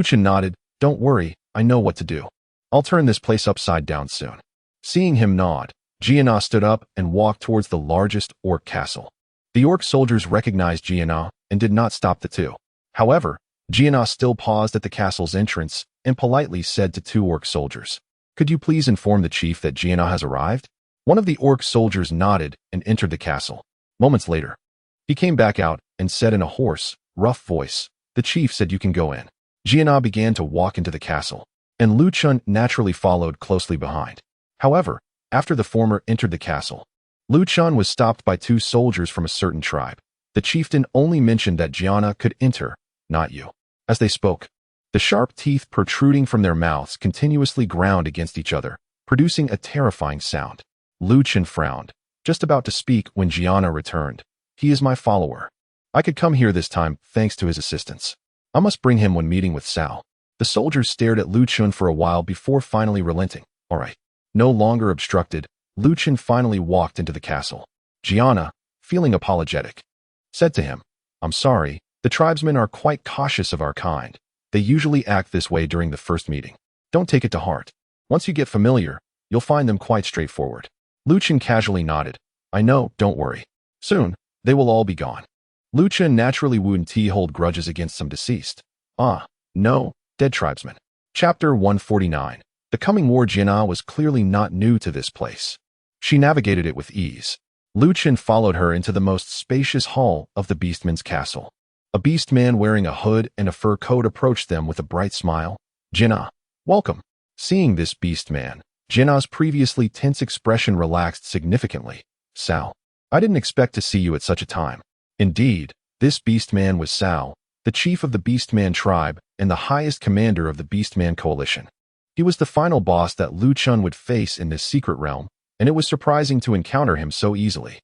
Chun nodded. "Don't worry, I know what to do. I'll turn this place upside down soon." Seeing him nod, Jinnah stood up and walked towards the largest orc castle. The orc soldiers recognized Jinnah and did not stop the two. However, Jinnah still paused at the castle's entrance and politely said to two orc soldiers, "Could you please inform the chief that Jinnah has arrived?" One of the orc soldiers nodded and entered the castle. Moments later, he came back out and said in a hoarse, rough voice, "The chief said you can go in." Jinnah began to walk into the castle, and Chun naturally followed closely behind. However, after the former entered the castle, Chun was stopped by two soldiers from a certain tribe. The chieftain only mentioned that Jinnah could enter, not you. As they spoke, the sharp teeth protruding from their mouths continuously ground against each other, producing a terrifying sound. Chun frowned, just about to speak when Jinnah returned. "He is my follower. I could come here this time thanks to his assistance. I must bring him when meeting with Sal." The soldiers stared at Chun for a while before finally relenting. All right. No longer obstructed, Chun finally walked into the castle. Jinnah, feeling apologetic, said to him, "I'm sorry, the tribesmen are quite cautious of our kind. They usually act this way during the first meeting. Don't take it to heart. Once you get familiar, you'll find them quite straightforward." Chun casually nodded. "I know, don't worry. Soon, they will all be gone." Chun naturally wouldn't hold grudges against some deceased. No, dead tribesmen. Chapter 149. The coming war. Jinnah was clearly not new to this place. She navigated it with ease. Chun followed her into the most spacious hall of the beastman's castle. A beastman wearing a hood and a fur coat approached them with a bright smile. "Jinnah, welcome." Seeing this beastman, Jinnah's previously tense expression relaxed significantly. "Sal, I didn't expect to see you at such a time." Indeed, this beastman was Sal, the chief of the Beastman tribe and the highest commander of the Beastman coalition. He was the final boss that Chun would face in this secret realm, and it was surprising to encounter him so easily.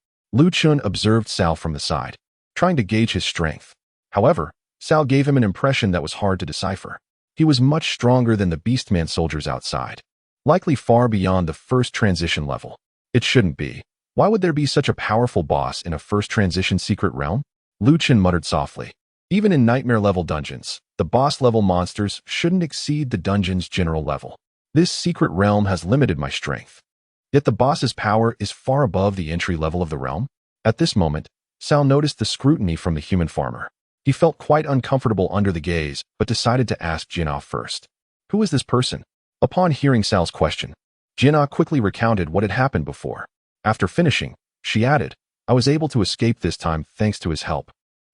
Chun observed Sal from the side, trying to gauge his strength. However, Sal gave him an impression that was hard to decipher. He was much stronger than the Beastman soldiers outside, likely far beyond the first transition level. It shouldn't be. Why would there be such a powerful boss in a first transition secret realm? Chun muttered softly. Even in nightmare-level dungeons, the boss-level monsters shouldn't exceed the dungeon's general level. This secret realm has limited my strength. Yet the boss's power is far above the entry level of the realm. At this moment, Sal noticed the scrutiny from the human farmer. He felt quite uncomfortable under the gaze, but decided to ask Jinnah first. "Who is this person?" Upon hearing Sal's question, Jinnah quickly recounted what had happened before. After finishing, she added, "I was able to escape this time thanks to his help.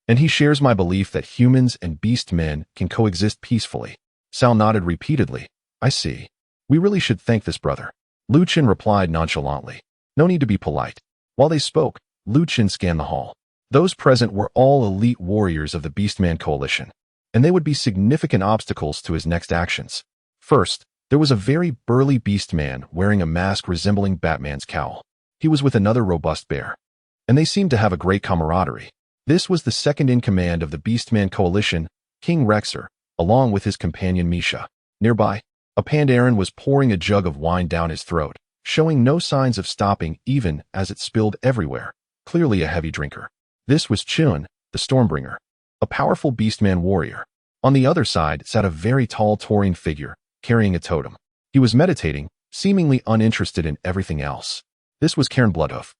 And he shares my belief that humans and beast men can coexist peacefully." Sal nodded repeatedly. "I see. We really should thank this brother." Chun replied nonchalantly. "No need to be polite." While they spoke, Chun scanned the hall. Those present were all elite warriors of the Beastman coalition, and they would be significant obstacles to his next actions. First, there was a very burly beastman wearing a mask resembling Batman's cowl. He was with another robust bear, and they seemed to have a great camaraderie. This was the second in command of the Beastman coalition, King Rexer, along with his companion Misha. Nearby, a Pandaren was pouring a jug of wine down his throat, showing no signs of stopping even as it spilled everywhere, clearly a heavy drinker. This was Chun, the Stormbringer, a powerful Beastman warrior. On the other side sat a very tall Taurian figure, carrying a totem. He was meditating, seemingly uninterested in everything else. This was Cairn Bloodhoof,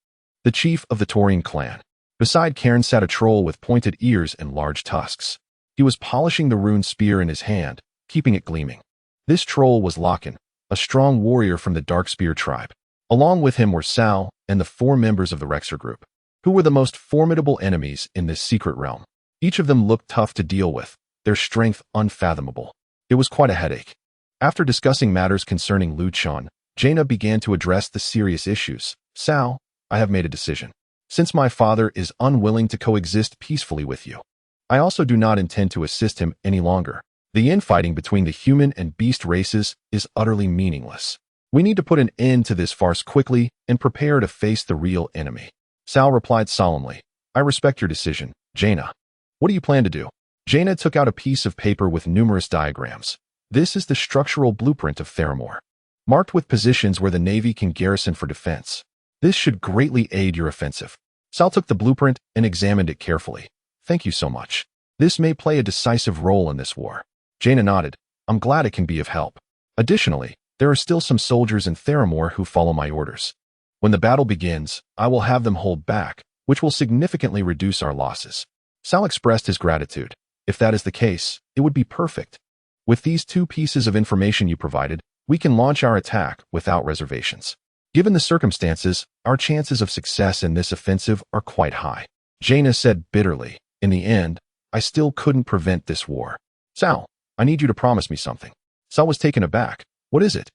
the chief of the Taurian clan. Beside Cairn sat a troll with pointed ears and large tusks. He was polishing the rune spear in his hand, keeping it gleaming. This troll was Loken, a strong warrior from the Dark Spear tribe. Along with him were Sal and the 4 members of the Rexer group, who were the most formidable enemies in this secret realm. Each of them looked tough to deal with, their strength unfathomable. It was quite a headache. After discussing matters concerning Chun, Jaina began to address the serious issues. "Sal, I have made a decision. Since my father is unwilling to coexist peacefully with you, I also do not intend to assist him any longer. The infighting between the human and beast races is utterly meaningless. We need to put an end to this farce quickly and prepare to face the real enemy." Sal replied solemnly, "I respect your decision, Jaina. What do you plan to do?" Jaina took out a piece of paper with numerous diagrams. "This is the structural blueprint of Theramore, marked with positions where the Navy can garrison for defense. This should greatly aid your offensive." Sal took the blueprint and examined it carefully. "Thank you so much. This may play a decisive role in this war." Jaina nodded. "I'm glad it can be of help. Additionally, there are still some soldiers in Theramore who follow my orders. When the battle begins, I will have them hold back, which will significantly reduce our losses." Sal expressed his gratitude. "If that is the case, it would be perfect. With these 2 pieces of information you provided, we can launch our attack without reservations. Given the circumstances, our chances of success in this offensive are quite high." Jaina said bitterly, "In the end, I still couldn't prevent this war. Sal, I need you to promise me something." Sal was taken aback. "What is it?"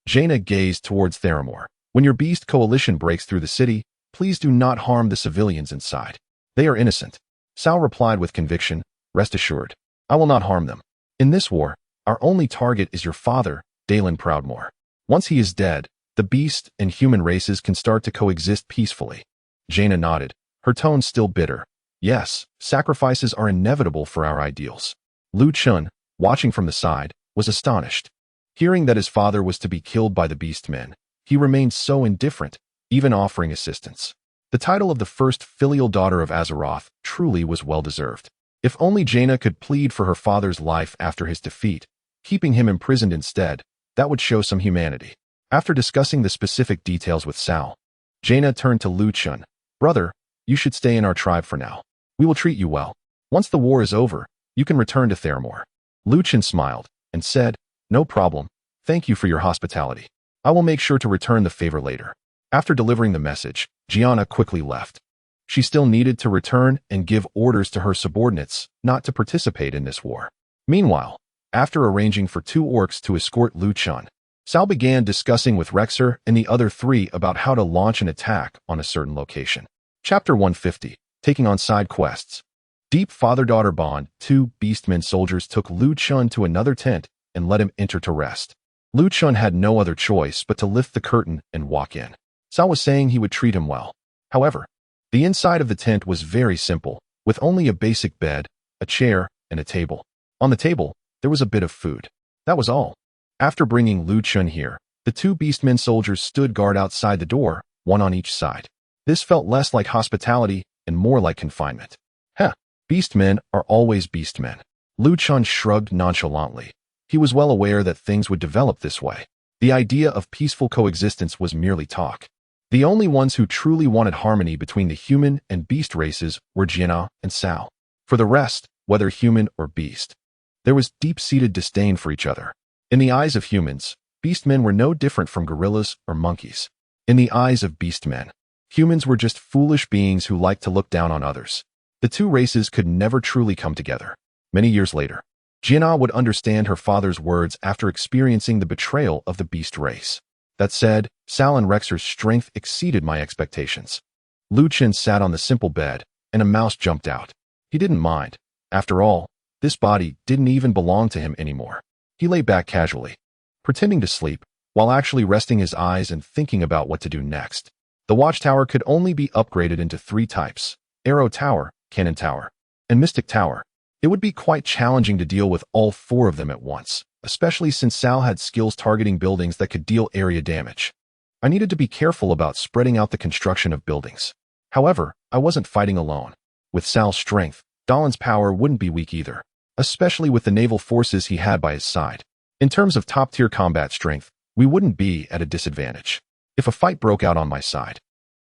Jaina gazed towards Theramore. "When your beast coalition breaks through the city, please do not harm the civilians inside. They are innocent." Sal replied with conviction, "Rest assured, I will not harm them. In this war, our only target is your father, Dalen Proudmoore. Once he is dead, the beast and human races can start to coexist peacefully." Jaina nodded, her tone still bitter. "Yes, sacrifices are inevitable for our ideals." Chun, watching from the side, was astonished. Hearing that his father was to be killed by the beastmen, he remained so indifferent, even offering assistance. The title of the first filial daughter of Azeroth truly was well-deserved. If only Jaina could plead for her father's life after his defeat, keeping him imprisoned instead, that would show some humanity. After discussing the specific details with Sal, Jaina turned to Lu Chun. Brother, you should stay in our tribe for now. We will treat you well. Once the war is over, you can return to Theramore. Lu Chun smiled and said, no problem. Thank you for your hospitality. I will make sure to return the favor later. After delivering the message, Gianna quickly left. She still needed to return and give orders to her subordinates not to participate in this war. Meanwhile, after arranging for 2 orcs to escort Lu Chun, Sal began discussing with Rexer and the other 3 about how to launch an attack on a certain location. Chapter 150, Taking on Side Quests. Deep father-daughter bond. 2 beastmen soldiers took Lu Chun to another tent and let him enter to rest. Lu Chun had no other choice but to lift the curtain and walk in. Sal was saying he would treat him well. However, the inside of the tent was very simple, with only a basic bed, a chair, and a table. On the table, there was a bit of food. That was all. After bringing Lu Chun here, the 2 beastmen soldiers stood guard outside the door, one on each side. This felt less like hospitality and more like confinement. Beastmen are always beastmen. Lu Chun shrugged nonchalantly. He was well aware that things would develop this way. The idea of peaceful coexistence was merely talk. The only ones who truly wanted harmony between the human and beast races were Jianna and Sal. For the rest, whether human or beast, there was deep-seated disdain for each other. In the eyes of humans, beastmen were no different from gorillas or monkeys. In the eyes of beastmen, humans were just foolish beings who liked to look down on others. The 2 races could never truly come together. Many years later, Jianna would understand her father's words after experiencing the betrayal of the beast race. That said, Sal and Rexer's strength exceeded my expectations. Lu Chun sat on the simple bed, and a mouse jumped out. He didn't mind. After all, this body didn't even belong to him anymore. He lay back casually, pretending to sleep, while actually resting his eyes and thinking about what to do next. The watchtower could only be upgraded into 3 types: Arrow Tower, Cannon Tower, and Mystic Tower. It would be quite challenging to deal with all 4 of them at once, especially since Sal had skills targeting buildings that could deal area damage. I needed to be careful about spreading out the construction of buildings. However, I wasn't fighting alone. With Sal's strength, Dalin's power wouldn't be weak either, especially with the naval forces he had by his side. In terms of top-tier combat strength, we wouldn't be at a disadvantage. If a fight broke out on my side,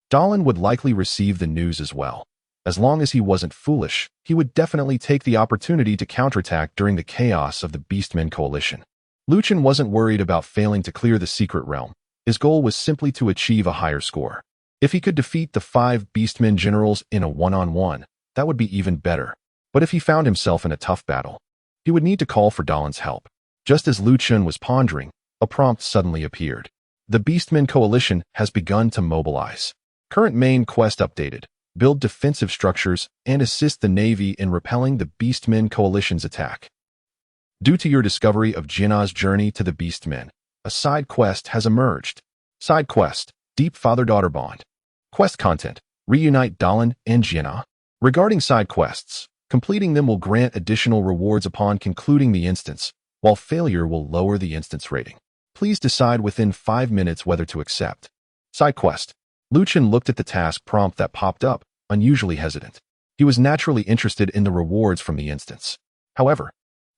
Dalin would likely receive the news as well. As long as he wasn't foolish, he would definitely take the opportunity to counterattack during the chaos of the Beastmen coalition. Lu Chun wasn't worried about failing to clear the secret realm. His goal was simply to achieve a higher score. If he could defeat the 5 Beastmen generals in a one-on-one, that would be even better. But if he found himself in a tough battle, he would need to call for Dalin's help. Just as Lu Chun was pondering, a prompt suddenly appeared. The Beastmen coalition has begun to mobilize. Current main quest updated. Build defensive structures and assist the Navy in repelling the Beastmen coalition's attack. Due to your discovery of Jianna's journey to the Beastmen, a side quest has emerged. Side quest, Deep Father-Daughter Bond. Quest content, reunite Dalin and Jianna. Regarding side quests, completing them will grant additional rewards upon concluding the instance, while failure will lower the instance rating. Please decide within 5 minutes whether to accept. Side quest. Lu Chun looked at the task prompt that popped up, unusually hesitant. He was naturally interested in the rewards from the instance. However,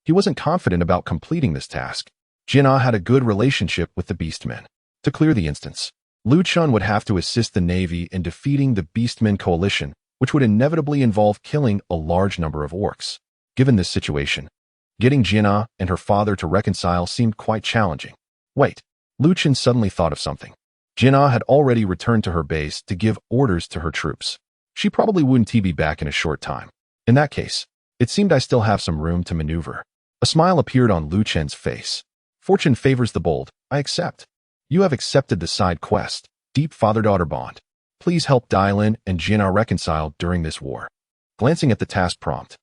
he wasn't confident about completing this task. Jianna had a good relationship with the Beastmen. To clear the instance, Lu Chun would have to assist the Navy in defeating the Beastmen coalition, which would inevitably involve killing a large number of orcs. Given this situation, getting Jianna and her father to reconcile seemed quite challenging. Wait, Lu Chun suddenly thought of something. Jianna had already returned to her base to give orders to her troops. She probably wouldn't be back in a short time. In that case, it seemed I still have some room to maneuver. A smile appeared on Lu Chun's face. Fortune favors the bold. I accept. You have accepted the side quest, Deep Father-Daughter Bond. Please help Dalin and Jianna reconcile during this war. Glancing at the task prompt,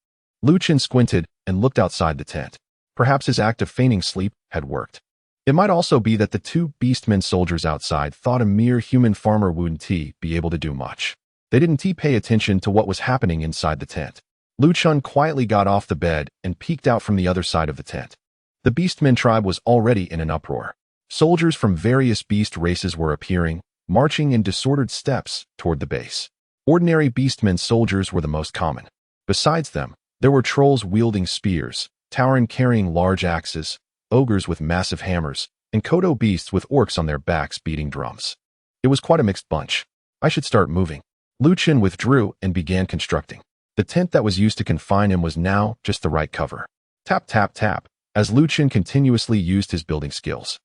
Lu Chun squinted and looked outside the tent. Perhaps his act of feigning sleep had worked. It might also be that the 2 Beastmen soldiers outside thought a mere human farmer wouldn't be able to do much. They didn't pay attention to what was happening inside the tent. Lu Chun quietly got off the bed and peeked out from the other side of the tent. The Beastmen tribe was already in an uproar. Soldiers from various beast races were appearing, marching in disordered steps toward the base. Ordinary beastmen soldiers were the most common. Besides them, there were trolls wielding spears, tauren carrying large axes, ogres with massive hammers, and kodo beasts with orcs on their backs beating drums. It was quite a mixed bunch. I should start moving. Lu Chen withdrew and began constructing. The tent that was used to confine him was now just the right cover. Tap, tap, tap, as Lu Chen continuously used his building skills.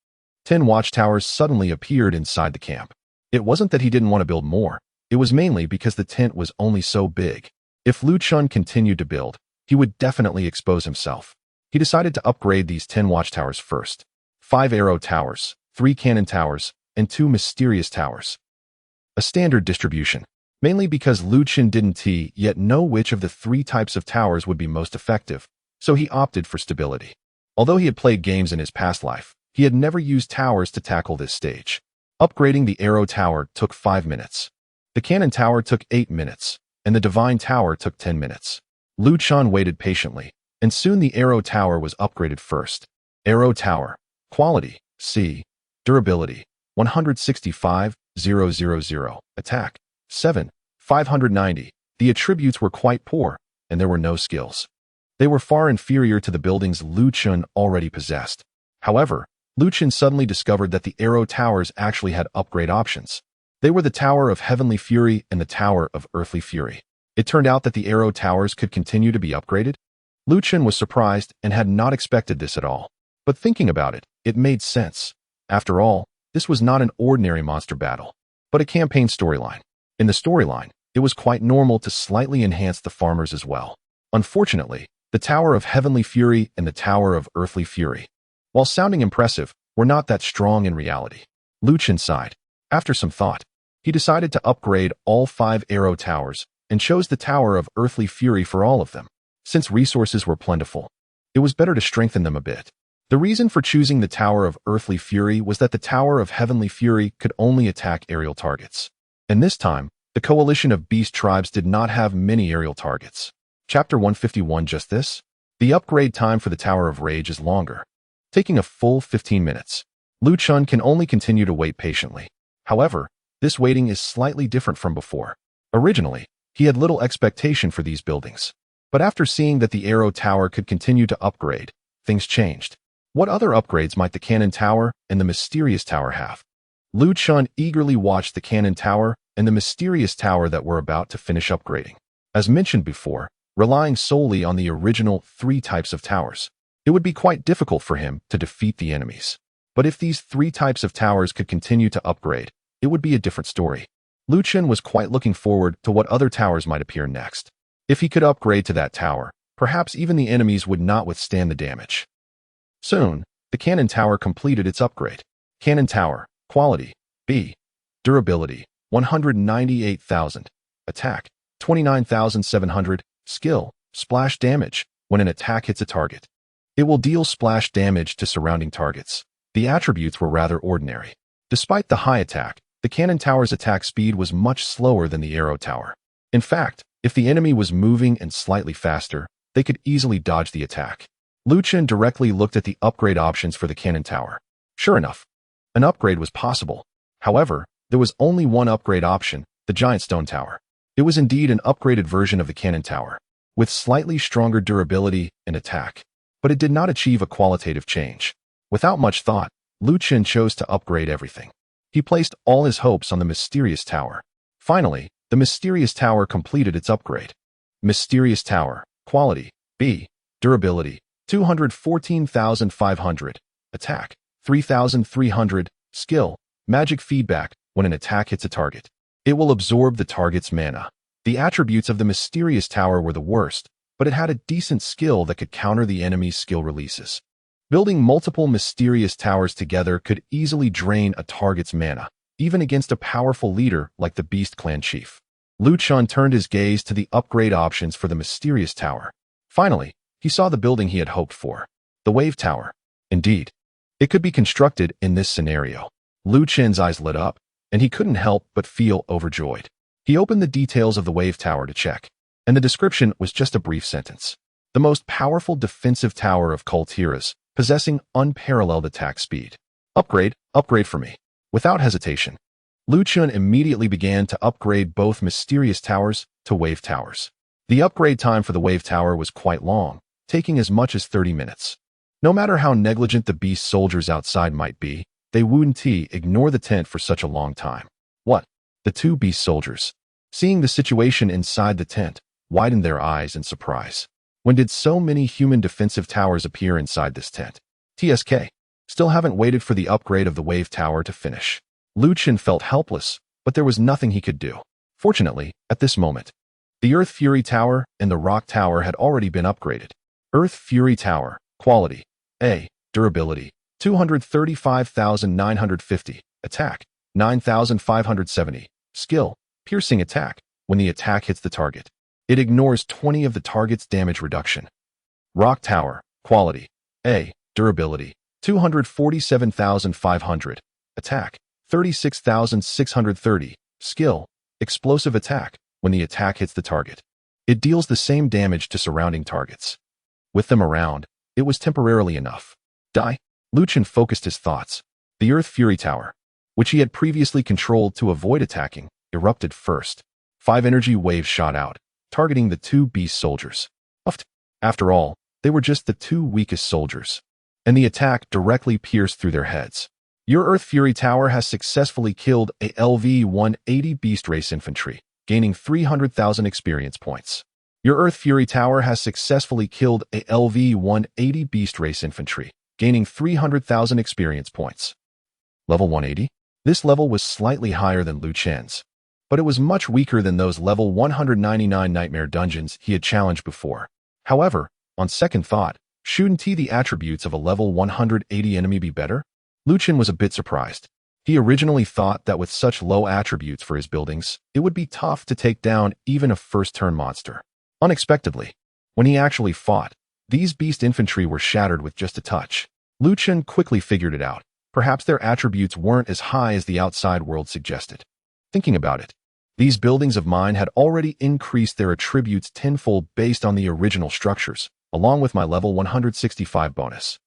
10 watchtowers suddenly appeared inside the camp. It wasn't that he didn't want to build more. It was mainly because the tent was only so big. If Lu Chen continued to build, he would definitely expose himself. He decided to upgrade these 10 watchtowers first. 5 arrow towers, 3 cannon towers, and 2 mysterious towers. A standard distribution, mainly because Lu Chen didn't yet know which of the 3 types of towers would be most effective, so he opted for stability. Although he had played games in his past life, he had never used towers to tackle this stage. Upgrading the arrow tower took 5 minutes. The cannon tower took 8 minutes, and the divine tower took 10 minutes. Lu Chen waited patiently, and soon the arrow tower was upgraded first. Arrow tower, quality, C, durability, 165,000, attack, 7, 590. The attributes were quite poor, and there were no skills. They were far inferior to the buildings Lu Chen already possessed. However, Lu Chen suddenly discovered that the arrow towers actually had upgrade options. They were the Tower of Heavenly Fury and the Tower of Earthly Fury. It turned out that the arrow towers could continue to be upgraded. Lu Chen was surprised and had not expected this at all. But thinking about it, it made sense. After all, this was not an ordinary monster battle, but a campaign storyline. In the storyline, it was quite normal to slightly enhance the farmers as well. Unfortunately, the Tower of Heavenly Fury and the Tower of Earthly Fury, while sounding impressive, were not that strong in reality. Lu Chen sighed. After some thought, he decided to upgrade all 5 arrow towers and chose the Tower of Earthly Fury for all of them. Since resources were plentiful, it was better to strengthen them a bit. The reason for choosing the Tower of Earthly Fury was that the Tower of Heavenly Fury could only attack aerial targets. And this time, the coalition of beast tribes did not have many aerial targets. Chapter 151 just this. The upgrade time for the Tower of Rage is longer, taking a full 15 minutes. Lu Chen can only continue to wait patiently. However, this waiting is slightly different from before. Originally, he had little expectation for these buildings. But after seeing that the arrow tower could continue to upgrade, things changed. What other upgrades might the cannon tower and the mysterious tower have? Lu Chen eagerly watched the cannon tower and the mysterious tower that were about to finish upgrading. As mentioned before, relying solely on the original 3 types of towers, it would be quite difficult for him to defeat the enemies. But if these 3 types of towers could continue to upgrade, it would be a different story. Lu Chen was quite looking forward to what other towers might appear next. If he could upgrade to that tower, perhaps even the enemies would not withstand the damage. Soon, the cannon tower completed its upgrade. Cannon tower, quality, B, durability, 198,000, attack, 29,700, skill, splash damage. When an attack hits a target, it will deal splash damage to surrounding targets. The attributes were rather ordinary. Despite the high attack, the cannon tower's attack speed was much slower than the arrow tower. In fact, if the enemy was moving and slightly faster, they could easily dodge the attack. Lu Chen directly looked at the upgrade options for the cannon tower. Sure enough, an upgrade was possible. However, there was only one upgrade option, the giant stone tower. It was indeed an upgraded version of the cannon tower, with slightly stronger durability and attack. But it did not achieve a qualitative change. Without much thought, Lu Chen chose to upgrade everything. He placed all his hopes on the mysterious tower. Finally, the mysterious tower completed its upgrade. Mysterious tower, quality, B, durability, 214,500, attack, 3,300, skill, magic feedback. When an attack hits a target, it will absorb the target's mana. The attributes of the mysterious tower were the worst, but it had a decent skill that could counter the enemy's skill releases. Building multiple mysterious towers together could easily drain a target's mana, even against a powerful leader like the Beast Clan chief. Lu Chen turned his gaze to the upgrade options for the mysterious tower. Finally, he saw the building he had hoped for, the Wave Tower. Indeed, it could be constructed in this scenario. Lu Chen's eyes lit up, and he couldn't help but feel overjoyed. He opened the details of the Wave Tower to check, and the description was just a brief sentence. The most powerful defensive tower of Kultiras, possessing unparalleled attack speed. Upgrade for me. Without hesitation, Lu Chun immediately began to upgrade both mysterious towers to wave towers. The upgrade time for the wave tower was quite long, taking as much as 30 minutes. No matter how negligent the beast soldiers outside might be, they wouldn't ignore the tent for such a long time. What? The two beast soldiers, seeing the situation inside the tent, widened their eyes in surprise. When did so many human defensive towers appear inside this tent? TSK. Still haven't waited for the upgrade of the wave tower to finish. Lu Chun felt helpless, but there was nothing he could do. Fortunately, at this moment, the Earth Fury Tower and the Rock Tower had already been upgraded. Earth Fury Tower, quality, A, durability, 235,950, attack, 9,570, skill, piercing attack. When the attack hits the target, it ignores 20 of the target's damage reduction. Rock Tower, quality, A, durability, 247,500, attack, 36,630, skill, explosive attack. When the attack hits the target, it deals the same damage to surrounding targets. With them around, it was temporarily enough. Die. Lu Chun focused his thoughts. The Earth Fury Tower, which he had previously controlled to avoid attacking, erupted first. 5 energy waves shot out, targeting the two beast soldiers. After all, they were just the two weakest soldiers, and the attack directly pierced through their heads. Your Earth Fury Tower has successfully killed a LV-180 Beast Race Infantry, gaining 300,000 experience points. Your Earth Fury Tower has successfully killed a LV-180 Beast Race Infantry, gaining 300,000 experience points. Level 180? This level was slightly higher than Lu Chun's, but it was much weaker than those level 199 nightmare dungeons he had challenged before. However, on second thought, shouldn't the attributes of a level 180 enemy be better? Lu Chun was a bit surprised. He originally thought that with such low attributes for his buildings, it would be tough to take down even a first-turn monster. Unexpectedly, when he actually fought, these beast infantry were shattered with just a touch. Lu Chun quickly figured it out. Perhaps their attributes weren't as high as the outside world suggested. Thinking about it, these buildings of mine had already increased their attributes tenfold based on the original structures, along with my level 165 bonus.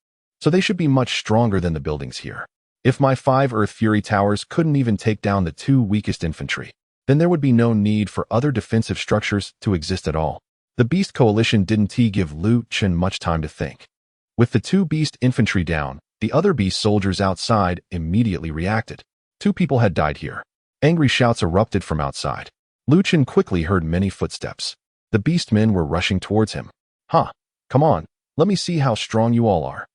So they should be much stronger than the buildings here. If my 5 Earth Fury Towers couldn't even take down the 2 weakest infantry, then there would be no need for other defensive structures to exist at all. The Beast Coalition didn't give Lu Chun much time to think. With the 2 beast infantry down, the other beast soldiers outside immediately reacted. 2 people had died here. Angry shouts erupted from outside. Lu Chun quickly heard many footsteps. The beast men were rushing towards him. Come on, let me see how strong you all are.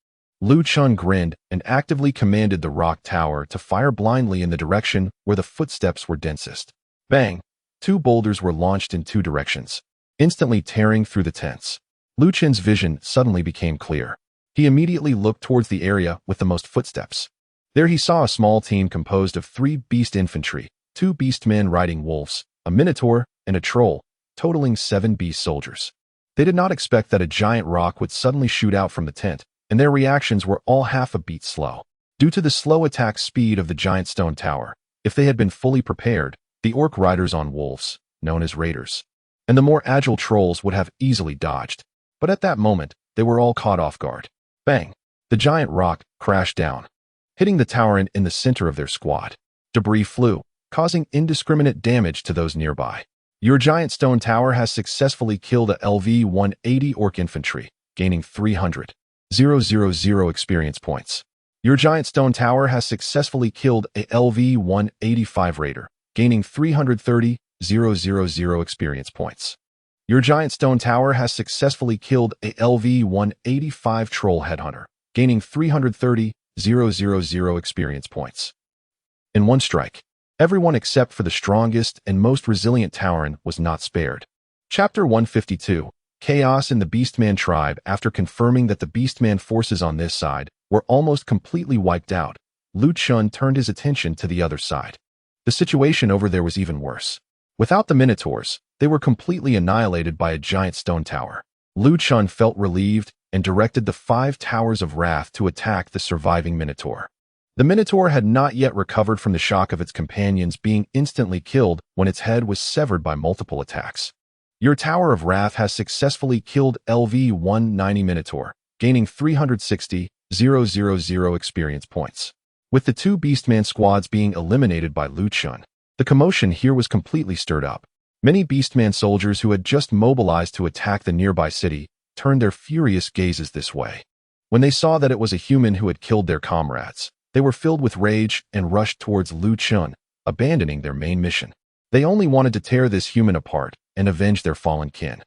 Lu Chun grinned and actively commanded the rock tower to fire blindly in the direction where the footsteps were densest. Bang! 2 boulders were launched in 2 directions, instantly tearing through the tents. Lu Chun's vision suddenly became clear. He immediately looked towards the area with the most footsteps. There he saw a small team composed of 3 beast infantry, 2 beast men riding wolves, a minotaur, and a troll, totaling 7 beast soldiers. They did not expect that a giant rock would suddenly shoot out from the tent, and their reactions were all half a beat slow. Due to the slow attack speed of the giant stone tower, if they had been fully prepared, the orc riders on wolves, known as raiders, and the more agile trolls would have easily dodged. But at that moment, they were all caught off guard. Bang! The giant rock crashed down, hitting the tower in the center of their squad. Debris flew, causing indiscriminate damage to those nearby. Your giant stone tower has successfully killed a LV-180 orc infantry, gaining 300,000 experience points. Your giant stone tower has successfully killed a LV-185 raider, gaining 330,000 experience points. Your giant stone tower has successfully killed a LV-185 troll headhunter, gaining 330,000 experience points. In one strike, everyone except for the strongest and most resilient Tauren was not spared. Chapter 152, Chaos in the Beastman Tribe. After confirming that the Beastman forces on this side were almost completely wiped out, Lu Chun turned his attention to the other side. The situation over there was even worse. Without the Minotaurs, they were completely annihilated by a giant stone tower. Lu Chun felt relieved and directed the 5 Towers of Wrath to attack the surviving Minotaur. The Minotaur had not yet recovered from the shock of its companions being instantly killed when its head was severed by multiple attacks. Your Tower of Wrath has successfully killed LV-190 Minotaur, gaining 360,000 experience points. With the two Beastman squads being eliminated by Chun, the commotion here was completely stirred up. Many Beastman soldiers who had just mobilized to attack the nearby city turned their furious gazes this way. When they saw that it was a human who had killed their comrades, they were filled with rage and rushed towards Chun, abandoning their main mission. They only wanted to tear this human apart and avenge their fallen kin.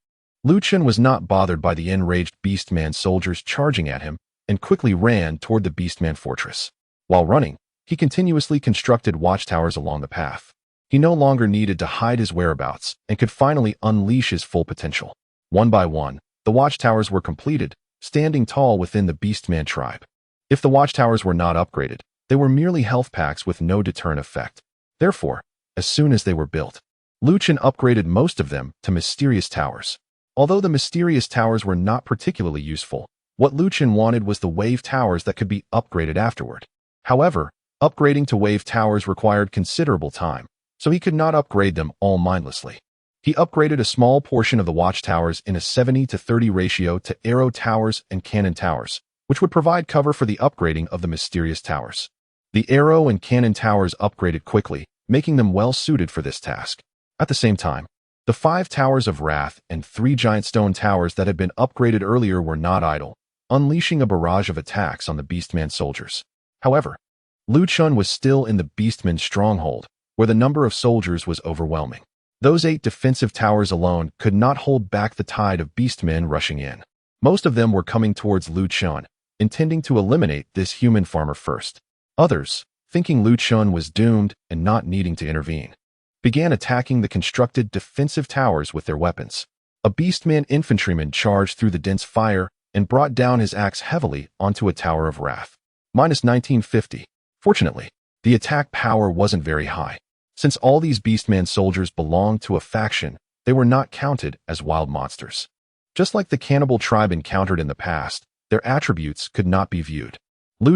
Chun was not bothered by the enraged Beastman soldiers charging at him and quickly ran toward the Beastman fortress. While running, he continuously constructed watchtowers along the path. He no longer needed to hide his whereabouts and could finally unleash his full potential. One by one, the watchtowers were completed, standing tall within the Beastman tribe. If the watchtowers were not upgraded, they were merely health packs with no deterrent effect. Therefore, as soon as they were built, Chun upgraded most of them to mysterious towers. Although the mysterious towers were not particularly useful, what Chun wanted was the wave towers that could be upgraded afterward. However, upgrading to wave towers required considerable time, so he could not upgrade them all mindlessly. He upgraded a small portion of the watchtowers in a 70-30 ratio to arrow towers and cannon towers, which would provide cover for the upgrading of the mysterious towers. The arrow and cannon towers upgraded quickly, making them well suited for this task. At the same time, the 5 towers of wrath and 3 giant stone towers that had been upgraded earlier were not idle, unleashing a barrage of attacks on the Beastman soldiers. However, Chun was still in the Beastman stronghold, where the number of soldiers was overwhelming. Those 8 defensive towers alone could not hold back the tide of Beastmen rushing in. Most of them were coming towards Chun, intending to eliminate this human farmer first. Others, thinking Chun was doomed and not needing to intervene, began attacking the constructed defensive towers with their weapons. A Beastman infantryman charged through the dense fire and brought down his axe heavily onto a tower of wrath. Minus 1950. Fortunately, the attack power wasn't very high. Since all these Beastman soldiers belonged to a faction, they were not counted as wild monsters. Just like the cannibal tribe encountered in the past, their attributes could not be viewed.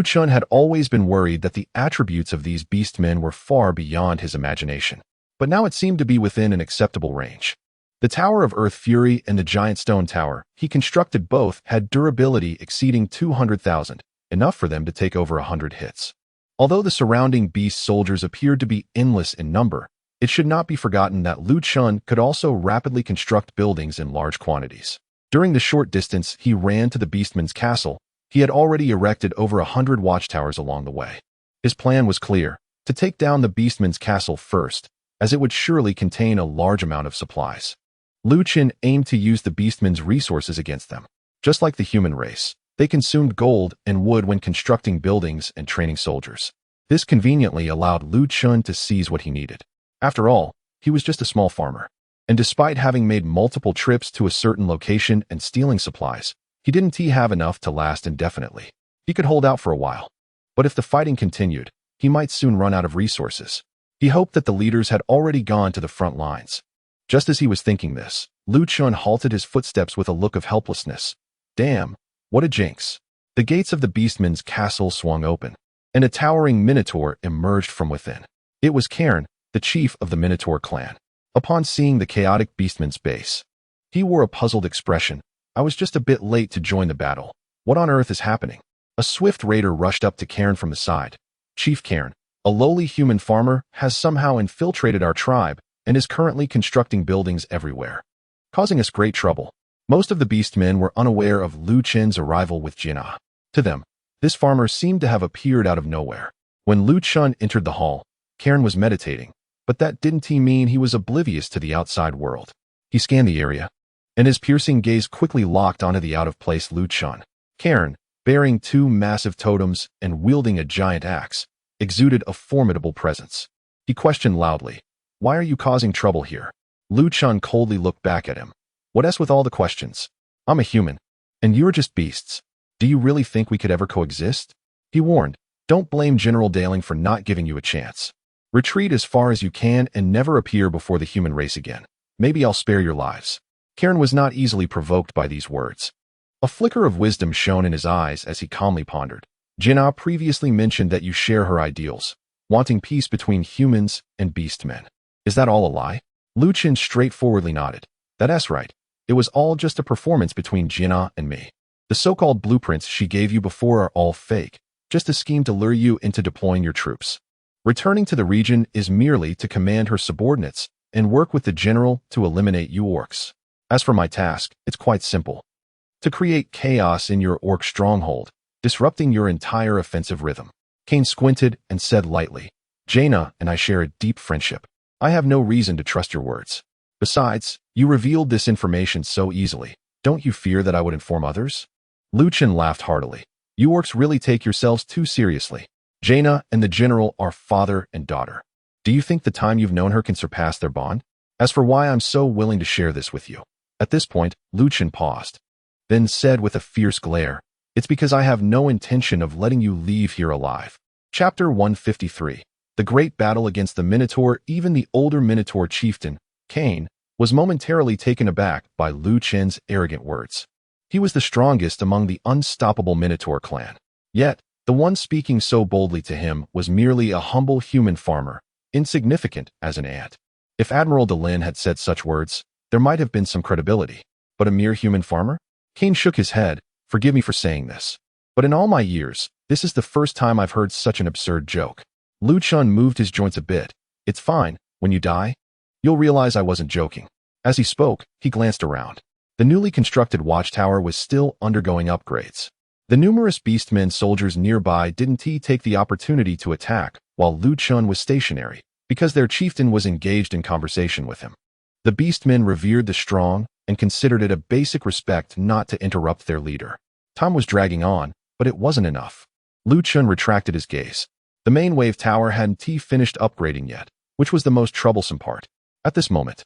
Chun had always been worried that the attributes of these Beastmen were far beyond his imagination, but now it seemed to be within an acceptable range. The Tower of Earth Fury and the Giant Stone Tower he constructed both had durability exceeding 200,000, enough for them to take over 100 hits. Although the surrounding beast soldiers appeared to be endless in number, it should not be forgotten that Chun could also rapidly construct buildings in large quantities. During the short distance he ran to the Beastman's castle, he had already erected over 100 watchtowers along the way. His plan was clear: to take down the Beastman's castle first, as it would surely contain a large amount of supplies. Chun aimed to use the Beastman's resources against them. Just like the human race, they consumed gold and wood when constructing buildings and training soldiers. This conveniently allowed Chun to seize what he needed. After all, he was just a small farmer. And despite having made multiple trips to a certain location and stealing supplies, he didn't have enough to last indefinitely. He could hold out for a while. But if the fighting continued, he might soon run out of resources. He hoped that the leaders had already gone to the front lines. Just as he was thinking this, Chun halted his footsteps with a look of helplessness. Damn, what a jinx. The gates of the Beastman's castle swung open, and a towering minotaur emerged from within. It was Cairn, the chief of the Minotaur clan. Upon seeing the chaotic Beastman's base, he wore a puzzled expression. I was just a bit late to join the battle. What on earth is happening? A swift raider rushed up to Cairn from the side. Chief Cairn, a lowly human farmer, has somehow infiltrated our tribe and is currently constructing buildings everywhere, causing us great trouble. Most of the Beastmen were unaware of Chun's arrival with Jinnah. To them, this farmer seemed to have appeared out of nowhere. When Chun entered the hall, Cairn was meditating, but that didn't mean he was oblivious to the outside world. He scanned the area, and his piercing gaze quickly locked onto the out-of-place Chun. Cairn, bearing 2 massive totems and wielding a giant axe, exuded a formidable presence. He questioned loudly, "Why are you causing trouble here?" Chun coldly looked back at him. "What else with all the questions? I'm a human, and you're just beasts. Do you really think we could ever coexist?" He warned, "Don't blame General Daling for not giving you a chance. Retreat as far as you can and never appear before the human race again. Maybe I'll spare your lives." Cairn was not easily provoked by these words. A flicker of wisdom shone in his eyes as he calmly pondered. Jinnah previously mentioned that you share her ideals, wanting peace between humans and beastmen. Is that all a lie? Chun straightforwardly nodded. That's right. It was all just a performance between Jinnah and me. The so-called blueprints she gave you before are all fake. just a scheme to lure you into deploying your troops. Returning to the region is merely to command her subordinates and work with the general to eliminate you orcs. As for my task, it's quite simple. To create chaos in your orc stronghold, disrupting your entire offensive rhythm. Kane squinted and said lightly, Jaina and I share a deep friendship. I have no reason to trust your words. Besides, you revealed this information so easily. Don't you fear that I would inform others? Lu Chun laughed heartily. You orcs really take yourselves too seriously. Jaina and the general are father and daughter. Do you think the time you've known her can surpass their bond? As for why I'm so willing to share this with you. At this point, Lu Chun paused, then said with a fierce glare, it's because I have no intention of letting you leave here alive. Chapter 153. The Great Battle Against the Minotaur. Even the older Minotaur chieftain, Kane, was momentarily taken aback by Lu Chun's arrogant words. He was the strongest among the unstoppable Minotaur clan. Yet, the one speaking so boldly to him was merely a humble human farmer, insignificant as an ant. If Admiral Delin had said such words, there might have been some credibility. But a mere human farmer? Kane shook his head. Forgive me for saying this, but in all my years, this is the first time I've heard such an absurd joke. Lu Chun moved his joints a bit. It's fine. When you die, you'll realize I wasn't joking. As he spoke, he glanced around. The newly constructed watchtower was still undergoing upgrades. The numerous beastmen soldiers nearby didn't take the opportunity to attack while Lu Chun was stationary, because their chieftain was engaged in conversation with him. The beastmen revered the strong and considered it a basic respect not to interrupt their leader. Time was dragging on, but it wasn't enough. Lu Chun retracted his gaze. The main wave tower hadn't finished upgrading yet, which was the most troublesome part. At this moment,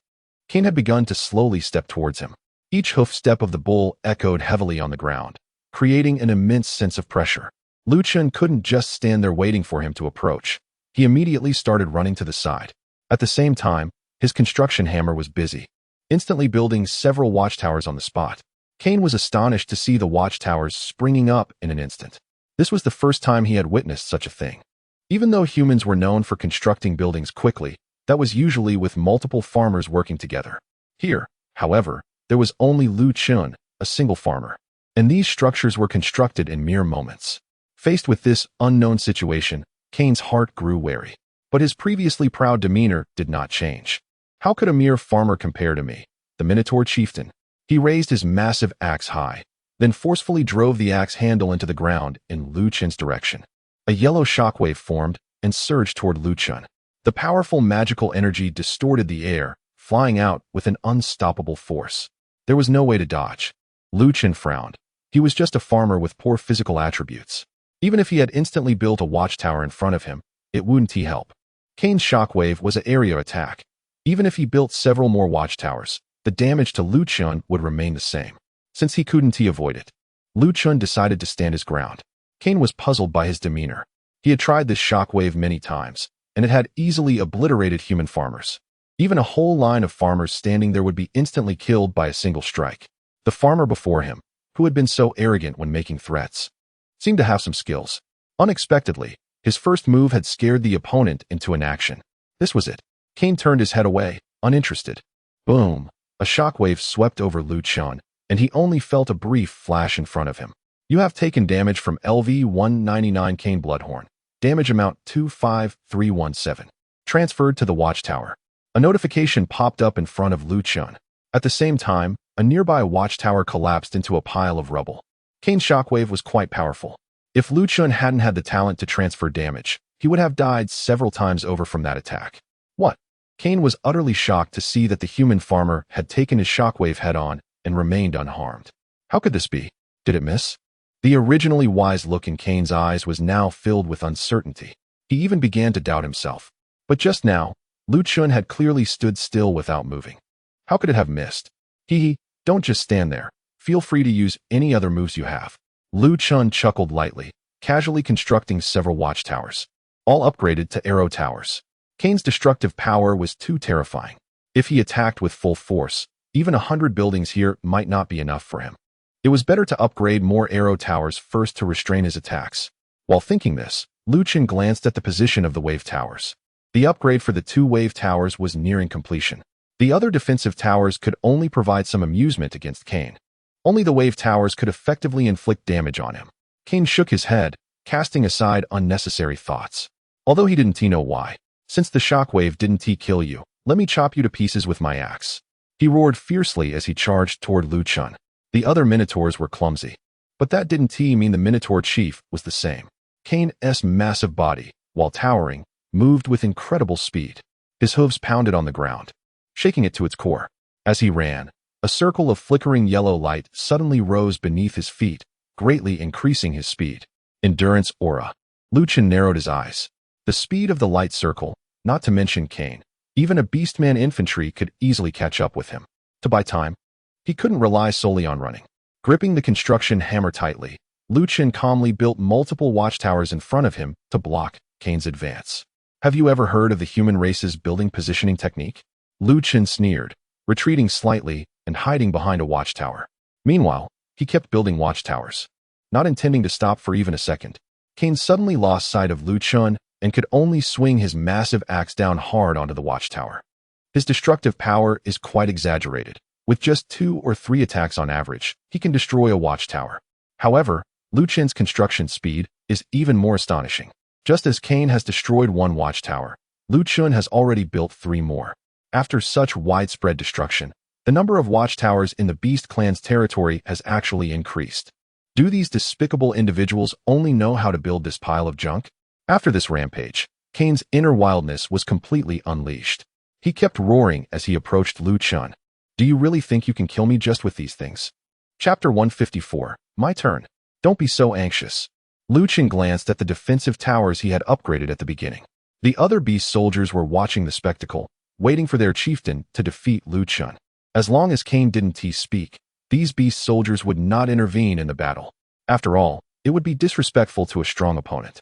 Kane had begun to slowly step towards him. Each hoof step of the bull echoed heavily on the ground, creating an immense sense of pressure. Lu Chun couldn't just stand there waiting for him to approach. He immediately started running to the side. At the same time, his construction hammer was busy, instantly building several watchtowers on the spot. Kane was astonished to see the watchtowers springing up in an instant. This was the first time he had witnessed such a thing. Even though humans were known for constructing buildings quickly, that was usually with multiple farmers working together. Here, however, there was only Lu Chun, a single farmer, and these structures were constructed in mere moments. Faced with this unknown situation, Kane's heart grew wary. But his previously proud demeanor did not change. How could a mere farmer compare to me, the Minotaur chieftain? He raised his massive axe high, then forcefully drove the axe handle into the ground in Lu Chun's direction. A yellow shockwave formed and surged toward Lu Chun. The powerful magical energy distorted the air, flying out with an unstoppable force. There was no way to dodge. Lu Chun frowned. He was just a farmer with poor physical attributes. Even if he had instantly built a watchtower in front of him, it wouldn't help. Kane's shockwave was an area attack. Even if he built several more watchtowers, the damage to Lu Chun would remain the same. Since he couldn't avoid it, Lu Chun decided to stand his ground. Kane was puzzled by his demeanor. He had tried this shockwave many times, and it had easily obliterated human farmers. Even a whole line of farmers standing there would be instantly killed by a single strike. The farmer before him, who had been so arrogant when making threats, seemed to have some skills. Unexpectedly, his first move had scared the opponent into inaction. This was it. Kane turned his head away, uninterested. Boom! A shockwave swept over Lu Chun, and he only felt a brief flash in front of him. You have taken damage from LV-199 Kane Bloodhorn. Damage amount 25317. Transferred to the watchtower. A notification popped up in front of Lu Chun. At the same time, a nearby watchtower collapsed into a pile of rubble. Kane's shockwave was quite powerful. If Lu Chun hadn't had the talent to transfer damage, he would have died several times over from that attack. What? Kane was utterly shocked to see that the human farmer had taken his shockwave head-on and remained unharmed. How could this be? Did it miss? The originally wise look in Kane's eyes was now filled with uncertainty. He even began to doubt himself. But just now, Lu Chun had clearly stood still without moving. How could it have missed? Don't just stand there. Feel free to use any other moves you have. Lu Chun chuckled lightly, casually constructing several watchtowers, all upgraded to arrow towers. Kane's destructive power was too terrifying. If he attacked with full force, even 100 buildings here might not be enough for him. It was better to upgrade more arrow towers first to restrain his attacks. While thinking this, Lu Chun glanced at the position of the wave towers. The upgrade for the 2 wave towers was nearing completion. The other defensive towers could only provide some amusement against Kane. Only the wave towers could effectively inflict damage on him. Kane shook his head, casting aside unnecessary thoughts. Although he didn't know why. Since the shockwave didn't kill you, let me chop you to pieces with my axe. He roared fiercely as he charged toward Lu Chun. The other Minotaurs were clumsy. But that didn't mean the Minotaur chief was the same. Kane's massive body, while towering, moved with incredible speed. His hooves pounded on the ground, shaking it to its core. As he ran, a circle of flickering yellow light suddenly rose beneath his feet, greatly increasing his speed. Endurance aura. Lu Chun narrowed his eyes. The speed of the light circle, not to mention Kane. Even a beastman infantry could easily catch up with him. To buy time, he couldn't rely solely on running. Gripping the construction hammer tightly, Lu Chun calmly built multiple watchtowers in front of him to block Kane's advance. Have you ever heard of the human race's building positioning technique? Lu Chun sneered, retreating slightly and hiding behind a watchtower. Meanwhile, he kept building watchtowers, not intending to stop for even a second. Kane suddenly lost sight of Lu Chun and could only swing his massive axe down hard onto the watchtower. His destructive power is quite exaggerated. With just 2 or 3 attacks on average, he can destroy a watchtower. However, Lu Chun's construction speed is even more astonishing. Just as Kane has destroyed 1 watchtower, Lu Chun has already built 3 more. After such widespread destruction, the number of watchtowers in the Beast Clan's territory has actually increased. Do these despicable individuals only know how to build this pile of junk? After this rampage, Kane's inner wildness was completely unleashed. He kept roaring as he approached Lu Chun. Do you really think you can kill me just with these things? Chapter 154. My turn. Don't be so anxious. Lu Chun glanced at the defensive towers he had upgraded at the beginning. The other beast soldiers were watching the spectacle, waiting for their chieftain to defeat Lu Chun. As long as Kane didn't speak, these beast soldiers would not intervene in the battle. After all, it would be disrespectful to a strong opponent.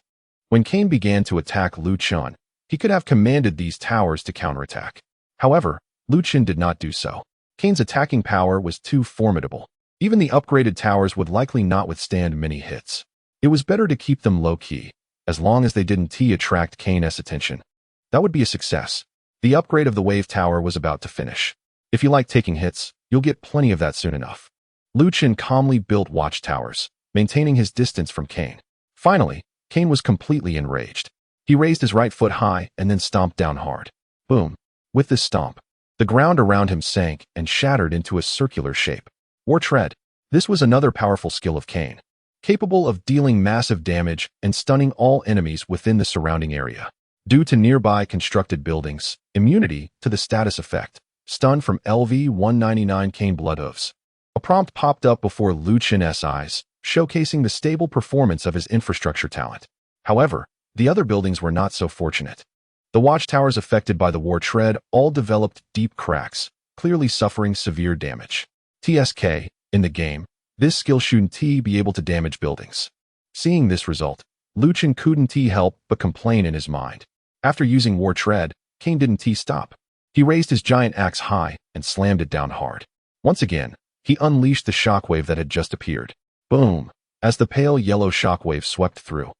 When Kane began to attack Lu Chun, he could have commanded these towers to counterattack. However, Lu Chun did not do so. Kane's attacking power was too formidable. Even the upgraded towers would likely not withstand many hits. It was better to keep them low-key, as long as they didn't attract Kane's attention. That would be a success. The upgrade of the wave tower was about to finish. If you like taking hits, you'll get plenty of that soon enough. Lu Chun calmly built watchtowers, maintaining his distance from Kane. Finally, Kane was completely enraged. He raised his right foot high and then stomped down hard. Boom. With this stomp, the ground around him sank and shattered into a circular shape. War Tread. This was another powerful skill of Kane, capable of dealing massive damage and stunning all enemies within the surrounding area. Due to nearby constructed buildings, immunity to the status effect, stun from LV-199 Kane Bloodhoofs. A prompt popped up before Lu Chun's eyes, showcasing the stable performance of his infrastructure talent. However, the other buildings were not so fortunate. The watchtowers affected by the War Tread all developed deep cracks, clearly suffering severe damage. TSK, in the game, this skill shouldn't be able to damage buildings. Seeing this result, Lu Chun couldn't help but complain in his mind. After using War Tread, Kane didn't stop. He raised his giant axe high and slammed it down hard. Once again, he unleashed the shockwave that had just appeared. Boom! As the pale yellow shockwave swept through,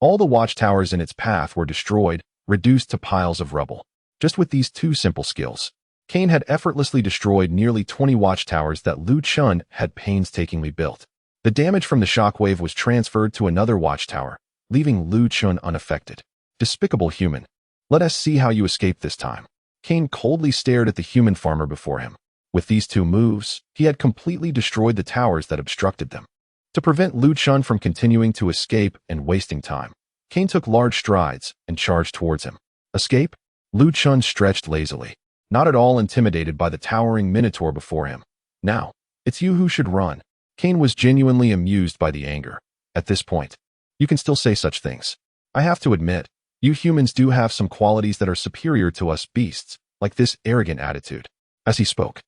all the watchtowers in its path were destroyed, reduced to piles of rubble. Just with these 2 simple skills, Kane had effortlessly destroyed nearly 20 watchtowers that Lu Chun had painstakingly built. The damage from the shockwave was transferred to another watchtower, leaving Lu Chun unaffected. Despicable human. Let us see how you escape this time. Kane coldly stared at the human farmer before him. With these 2 moves, he had completely destroyed the towers that obstructed them. To prevent Lu Chun from continuing to escape and wasting time, Kane took large strides and charged towards him. Escape? Lu Chun stretched lazily, not at all intimidated by the towering minotaur before him. Now, it's you who should run. Kane was genuinely amused by the anger. At this point, you can still say such things. I have to admit, you humans do have some qualities that are superior to us beasts, like this arrogant attitude. As he spoke,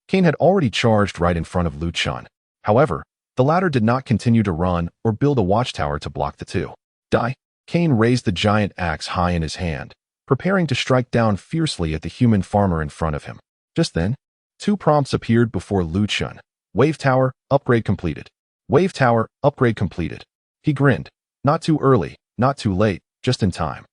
Kane had already charged right in front of Lu Chun. However, the latter did not continue to run or build a watchtower to block the 2. Die. Kane raised the giant axe high in his hand, preparing to strike down fiercely at the human farmer in front of him. Just then, 2 prompts appeared before Lu Chun. Wave tower, upgrade completed. Wave tower, upgrade completed. He grinned. Not too early, not too late, just in time.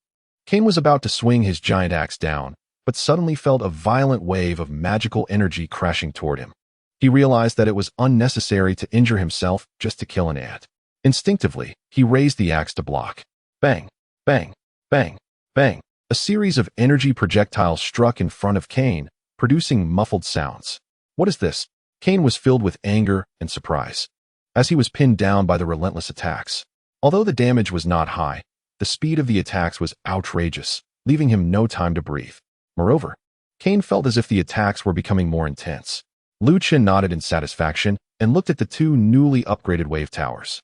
Kane was about to swing his giant axe down, but suddenly felt a violent wave of magical energy crashing toward him. He realized that it was unnecessary to injure himself just to kill an ant. Instinctively, he raised the axe to block. Bang, bang, bang, bang. A series of energy projectiles struck in front of Kane, producing muffled sounds. What is this? Kane was filled with anger and surprise as he was pinned down by the relentless attacks. Although the damage was not high, the speed of the attacks was outrageous, leaving him no time to breathe. Moreover, Kane felt as if the attacks were becoming more intense. Liu Chen nodded in satisfaction and looked at the two newly upgraded wave towers.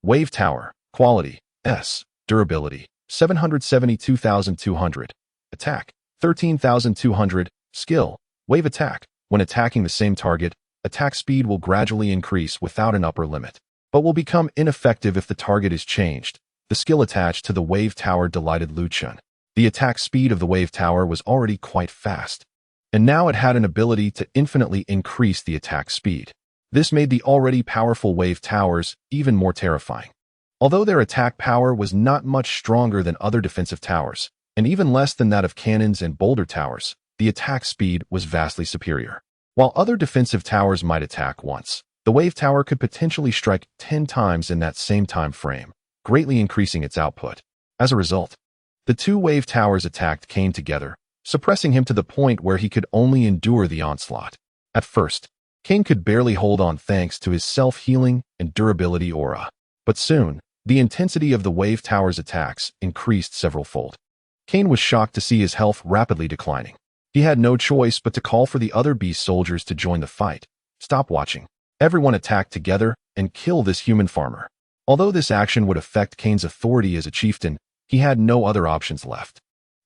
Wave Tower, Quality, S, Durability, 772,200, Attack, 13,200, Skill, Wave Attack. When attacking the same target, attack speed will gradually increase without an upper limit, but will become ineffective if the target is changed. The skill attached to the Wave Tower delighted Liu Chen. The attack speed of the Wave Tower was already quite fast, and now it had an ability to infinitely increase the attack speed. This made the already powerful Wave Towers even more terrifying. Although their attack power was not much stronger than other defensive towers, and even less than that of cannons and boulder towers, the attack speed was vastly superior. While other defensive towers might attack once, the Wave Tower could potentially strike 10 times in that same time frame, greatly increasing its output. As a result, the two Wave Towers attacked Kane together, suppressing him to the point where he could only endure the onslaught. At first, Kane could barely hold on thanks to his self-healing and durability aura. But soon, the intensity of the Wave Tower's attacks increased several-fold. Kane was shocked to see his health rapidly declining. He had no choice but to call for the other beast soldiers to join the fight. Stop watching. Everyone attack together and kill this human farmer. Although this action would affect Kane's authority as a chieftain, he had no other options left.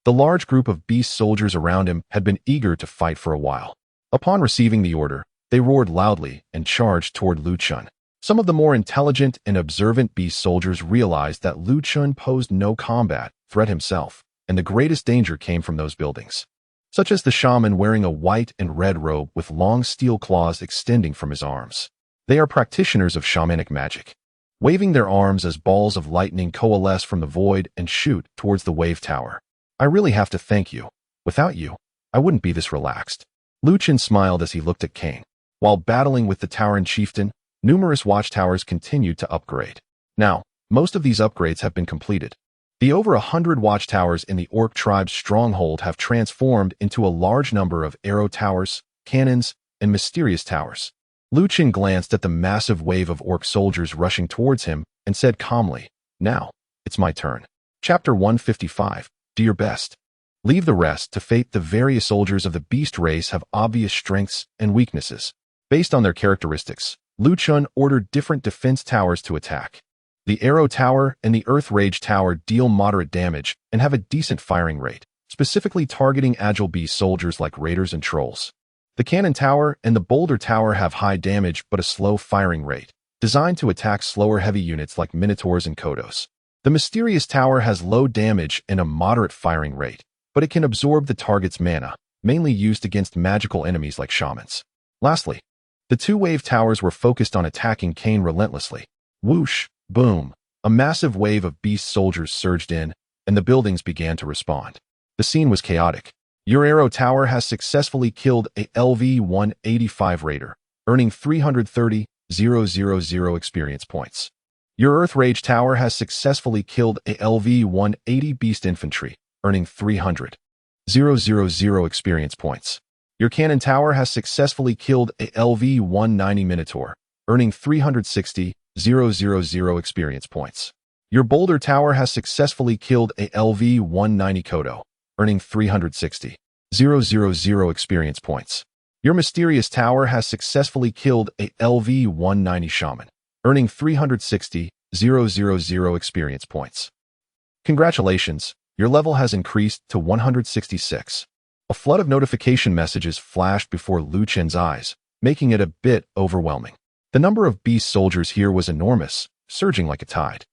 The large group of beast soldiers around him had been eager to fight for a while. Upon receiving the order, they roared loudly and charged toward Liu Chen. Some of the more intelligent and observant beast soldiers realized that Liu Chen posed no combat threat himself, and the greatest danger came from those buildings, such as the shaman wearing a white and red robe with long steel claws extending from his arms. They are practitioners of shamanic magic, waving their arms as balls of lightning coalesce from the void and shoot towards the Wave Tower. I really have to thank you. Without you, I wouldn't be this relaxed. Liu Chen smiled as he looked at Kane. While battling with the Tauren chieftain, numerous watchtowers continued to upgrade. Now, most of these upgrades have been completed. The over 100 watchtowers in the Orc tribe's stronghold have transformed into a large number of arrow towers, cannons, and mysterious towers. Liu Chen glanced at the massive wave of Orc soldiers rushing towards him and said calmly, "Now, it's my turn." Chapter 155, Do Your Best. Leave the rest to fate. The various soldiers of the beast race have obvious strengths and weaknesses. Based on their characteristics, Liu Chen ordered different defense towers to attack. The Arrow Tower and the Earth Rage Tower deal moderate damage and have a decent firing rate, specifically targeting agile beast soldiers like raiders and trolls. The Cannon Tower and the Boulder Tower have high damage but a slow firing rate, designed to attack slower heavy units like Minotaurs and Kodos. The Mysterious Tower has low damage and a moderate firing rate, but it can absorb the target's mana, mainly used against magical enemies like shamans. Lastly, the two Wave Towers were focused on attacking Kane relentlessly. Whoosh! Boom! A massive wave of beast soldiers surged in, and the buildings began to respond. The scene was chaotic. Your Arrow Tower has successfully killed a LV-185 raider, earning 330,000 experience points. Your Earth Rage Tower has successfully killed a LV-180 beast infantry, earning 300,000 experience points. Your Cannon Tower has successfully killed a LV-190 Minotaur, earning 360,000 experience points. Your Boulder Tower has successfully killed a LV-190 Kodo, earning 360,000 experience points. Your Mysterious Tower has successfully killed a LV-190 Shaman, earning 360,000 experience points. Congratulations, your level has increased to 166. A flood of notification messages flashed before Liu Chen's eyes, making it a bit overwhelming. The number of beast soldiers here was enormous, surging like a tide.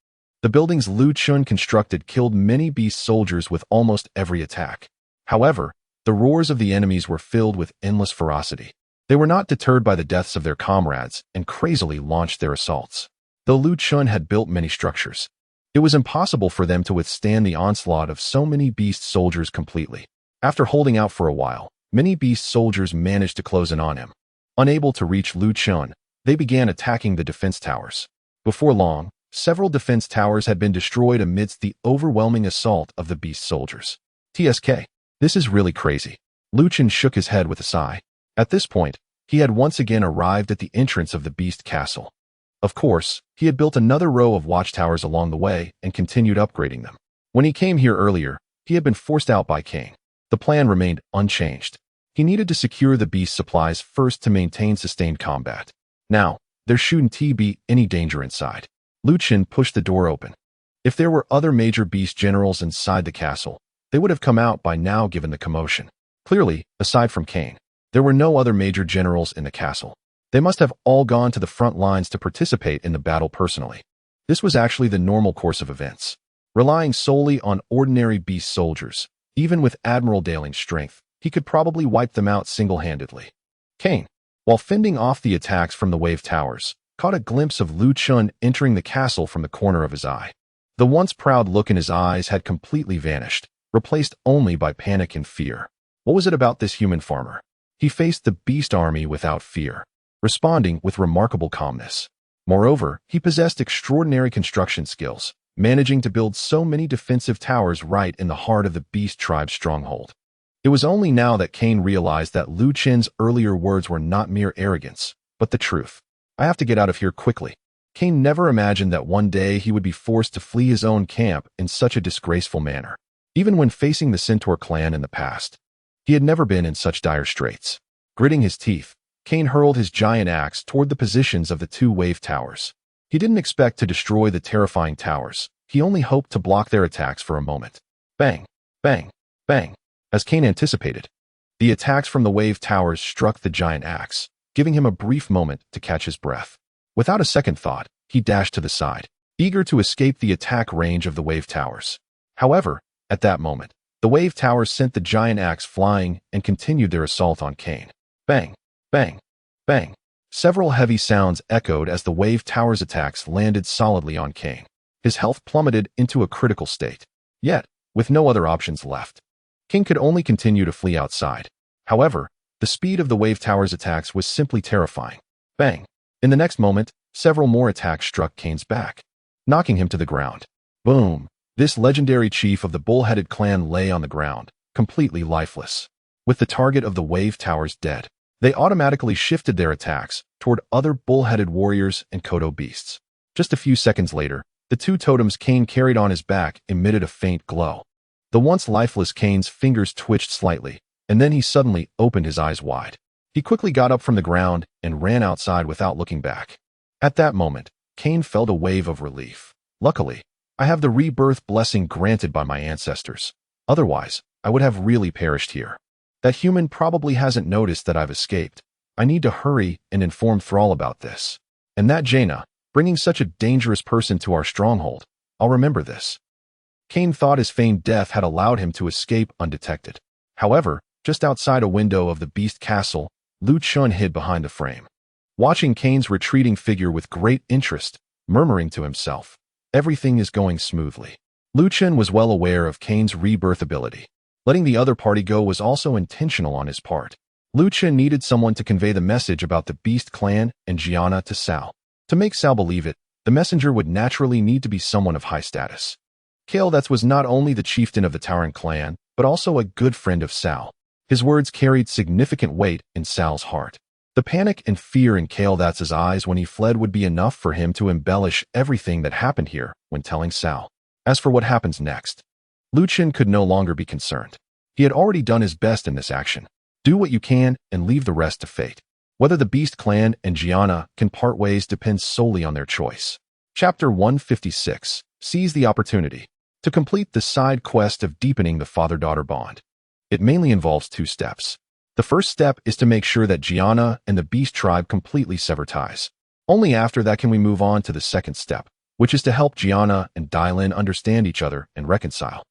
The buildings Liu Chen constructed killed many beast soldiers with almost every attack. However, the roars of the enemies were filled with endless ferocity. They were not deterred by the deaths of their comrades and crazily launched their assaults. Though Liu Chen had built many structures, it was impossible for them to withstand the onslaught of so many beast soldiers completely. After holding out for a while, many beast soldiers managed to close in on him. Unable to reach Liu Chen, they began attacking the defense towers. Before long, several defense towers had been destroyed amidst the overwhelming assault of the beast soldiers. TSK. This is really crazy. Lu Chun shook his head with a sigh. At this point, he had once again arrived at the entrance of the beast castle. Of course, he had built another row of watchtowers along the way and continued upgrading them. When he came here earlier, he had been forced out by King. The plan remained unchanged. He needed to secure the beast supplies first to maintain sustained combat. Now, there shouldn't be any danger inside. Lu Chun pushed the door open. If there were other major beast generals inside the castle, they would have come out by now given the commotion. Clearly, aside from Kane, there were no other major generals in the castle. They must have all gone to the front lines to participate in the battle personally. This was actually the normal course of events. Relying solely on ordinary beast soldiers, even with Admiral Daling's strength, he could probably wipe them out single-handedly. Kane, while fending off the attacks from the wave towers, caught a glimpse of Lu Chun entering the castle from the corner of his eye. The once proud look in his eyes had completely vanished, replaced only by panic and fear. What was it about this human farmer? He faced the beast army without fear, responding with remarkable calmness. Moreover, he possessed extraordinary construction skills, managing to build so many defensive towers right in the heart of the beast tribe's stronghold. It was only now that Kane realized that Lu Chun's earlier words were not mere arrogance, but the truth. I have to get out of here quickly. Kane never imagined that one day he would be forced to flee his own camp in such a disgraceful manner. Even when facing the Centaur clan in the past, he had never been in such dire straits. Gritting his teeth, Kane hurled his giant axe toward the positions of the two wave towers. He didn't expect to destroy the terrifying towers. He only hoped to block their attacks for a moment. Bang, bang, bang. As Kane anticipated, the attacks from the wave towers struck the giant axe, giving him a brief moment to catch his breath. Without a second thought, he dashed to the side, eager to escape the attack range of the wave towers. However, at that moment, the wave towers sent the giant axe flying and continued their assault on Kane. Bang, bang, bang. Several heavy sounds echoed as the wave towers' attacks landed solidly on Kane. His health plummeted into a critical state. Yet, with no other options left, King could only continue to flee outside. However, the speed of the wave towers' attacks was simply terrifying. Bang. In the next moment, several more attacks struck Kane's back, knocking him to the ground. Boom. This legendary chief of the bull-headed clan lay on the ground, completely lifeless. With the target of the wave towers dead, they automatically shifted their attacks toward other bull-headed warriors and Kodo beasts. Just a few seconds later, the two totems Kane carried on his back emitted a faint glow. The once lifeless Kane's fingers twitched slightly, and then he suddenly opened his eyes wide. He quickly got up from the ground and ran outside without looking back. At that moment, Kane felt a wave of relief. Luckily, I have the rebirth blessing granted by my ancestors. Otherwise, I would have really perished here. That human probably hasn't noticed that I've escaped. I need to hurry and inform Thrall about this. And that Jaina, bringing such a dangerous person to our stronghold. I'll remember this. Kane thought his feigned death had allowed him to escape undetected. However, just outside a window of the beast castle, Lu Chun hid behind a frame, watching Kane's retreating figure with great interest, murmuring to himself, "Everything is going smoothly." Lu Chun was well aware of Kane's rebirth ability. Letting the other party go was also intentional on his part. Lu Chun needed someone to convey the message about the Beast Clan and Gianna to Sal. To make Sal believe it, the messenger would naturally need to be someone of high status. Kaeldats was not only the chieftain of the Tauren clan, but also a good friend of Sal. His words carried significant weight in Sal's heart. The panic and fear in Kaeldats's eyes when he fled would be enough for him to embellish everything that happened here when telling Sal. As for what happens next, Lu Chun could no longer be concerned. He had already done his best in this action. Do what you can and leave the rest to fate. Whether the Beast Clan and Gianna can part ways depends solely on their choice. Chapter 156. Seize the opportunity. To complete the side quest of deepening the father-daughter bond, it mainly involves two steps. The first step is to make sure that Gianna and the Beast Tribe completely sever ties. Only after that can we move on to the second step, which is to help Gianna and Dylin understand each other and reconcile.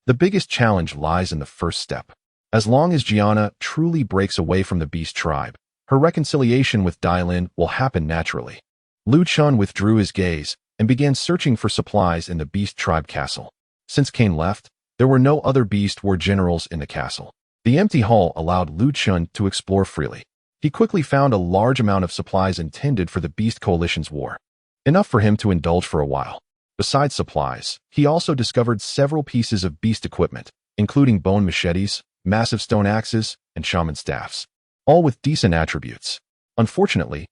The biggest challenge lies in the first step. As long as Gianna truly breaks away from the Beast Tribe, her reconciliation with Dylin will happen naturally. Lu Chun withdrew his gaze and began searching for supplies in the Beast Tribe castle. Since Kane left, there were no other Beast War generals in the castle. The empty hall allowed Lu Chun to explore freely. He quickly found a large amount of supplies intended for the Beast Coalition's war. enough for him to indulge for a while. Besides supplies, he also discovered several pieces of beast equipment, including bone machetes, massive stone axes, and shaman staffs, all with decent attributes. Unfortunately,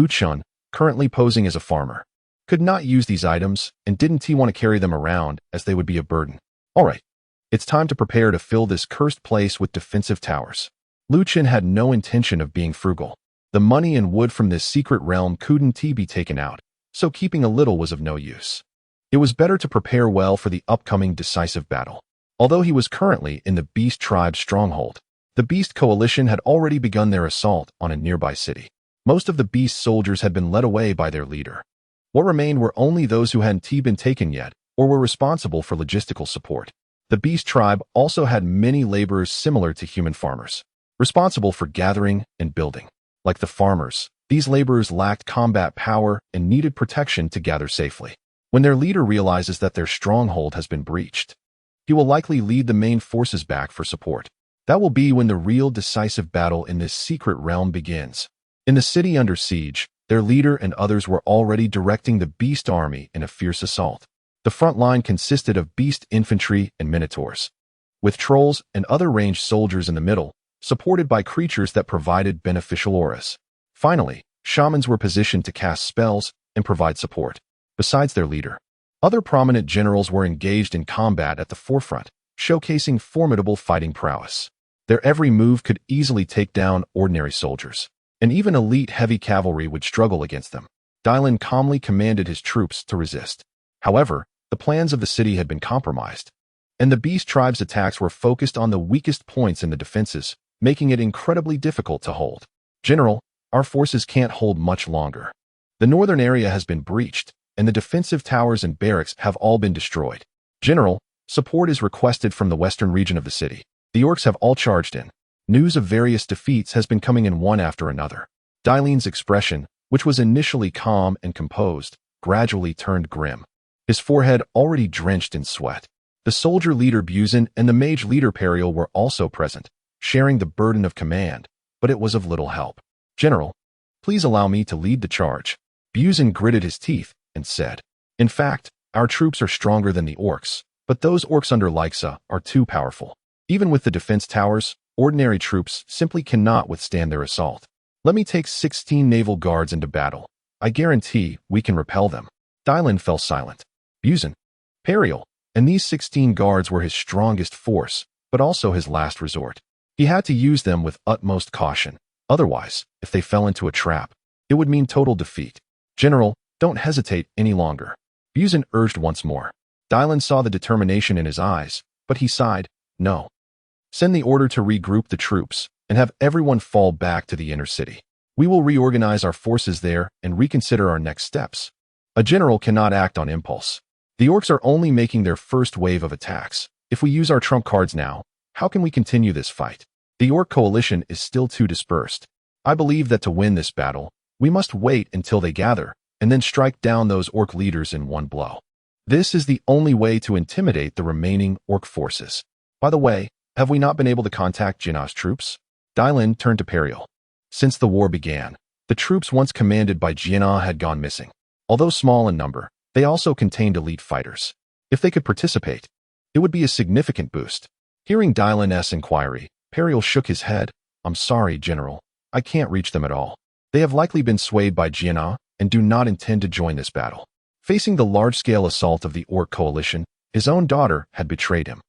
Chun, currently posing as a farmer, could not use these items, and didn't he want to carry them around as they would be a burden. Alright, it's time to prepare to fill this cursed place with defensive towers. Chun had no intention of being frugal. The money and wood from this secret realm couldn't be taken out, so keeping a little was of no use. It was better to prepare well for the upcoming decisive battle. Although he was currently in the Beast Tribe's stronghold, the Beast Coalition had already begun their assault on a nearby city. Most of the Beast soldiers had been led away by their leader. What remained were only those who hadn't been taken yet, or were responsible for logistical support. The Beast Tribe also had many laborers similar to human farmers, responsible for gathering and building. Like the farmers, these laborers lacked combat power and needed protection to gather safely. When their leader realizes that their stronghold has been breached, he will likely lead the main forces back for support. That will be when the real decisive battle in this secret realm begins. In the city under siege, their leader and others were already directing the Beast Army in a fierce assault. The front line consisted of Beast infantry and minotaurs, with trolls and other ranged soldiers in the middle, supported by creatures that provided beneficial auras. Finally, shamans were positioned to cast spells and provide support. Besides their leader, other prominent generals were engaged in combat at the forefront, showcasing formidable fighting prowess. Their every move could easily take down ordinary soldiers, and even elite heavy cavalry would struggle against them. Dylan calmly commanded his troops to resist. However, the plans of the city had been compromised, and the Beast Tribe's attacks were focused on the weakest points in the defenses, making it incredibly difficult to hold. General, our forces can't hold much longer. The northern area has been breached, and the defensive towers and barracks have all been destroyed. General, support is requested from the western region of the city. The orcs have all charged in. News of various defeats has been coming in one after another. Dylene's expression, which was initially calm and composed, gradually turned grim, his forehead already drenched in sweat. The soldier leader Buzin and the mage leader Periel were also present, sharing the burden of command, but it was of little help. General, please allow me to lead the charge. Buzin gritted his teeth and said, in fact, our troops are stronger than the orcs, but those orcs under Lixa are too powerful. Even with the defense towers, ordinary troops simply cannot withstand their assault. Let me take 16 naval guards into battle. I guarantee we can repel them. Dylan fell silent. Buzin, Periel, and these 16 guards were his strongest force, but also his last resort. He had to use them with utmost caution. Otherwise, if they fell into a trap, it would mean total defeat. General, don't hesitate any longer. Buzin urged once more. Dylan saw the determination in his eyes, but he sighed, no. Send the order to regroup the troops and have everyone fall back to the inner city. We will reorganize our forces there and reconsider our next steps. A general cannot act on impulse. The orcs are only making their first wave of attacks. If we use our trump cards now, how can we continue this fight? The orc coalition is still too dispersed. I believe that to win this battle, we must wait until they gather, and then strike down those orc leaders in one blow. This is the only way to intimidate the remaining orc forces. By the way, have we not been able to contact Jinnah's troops? Dylan turned to Periel. Since the war began, the troops once commanded by Jinnah had gone missing. Although small in number, they also contained elite fighters. If they could participate, it would be a significant boost. Hearing Dylan's inquiry, Periel shook his head. I'm sorry, General. I can't reach them at all. They have likely been swayed by Jinnah and do not intend to join this battle. Facing the large-scale assault of the orc coalition, his own daughter had betrayed him.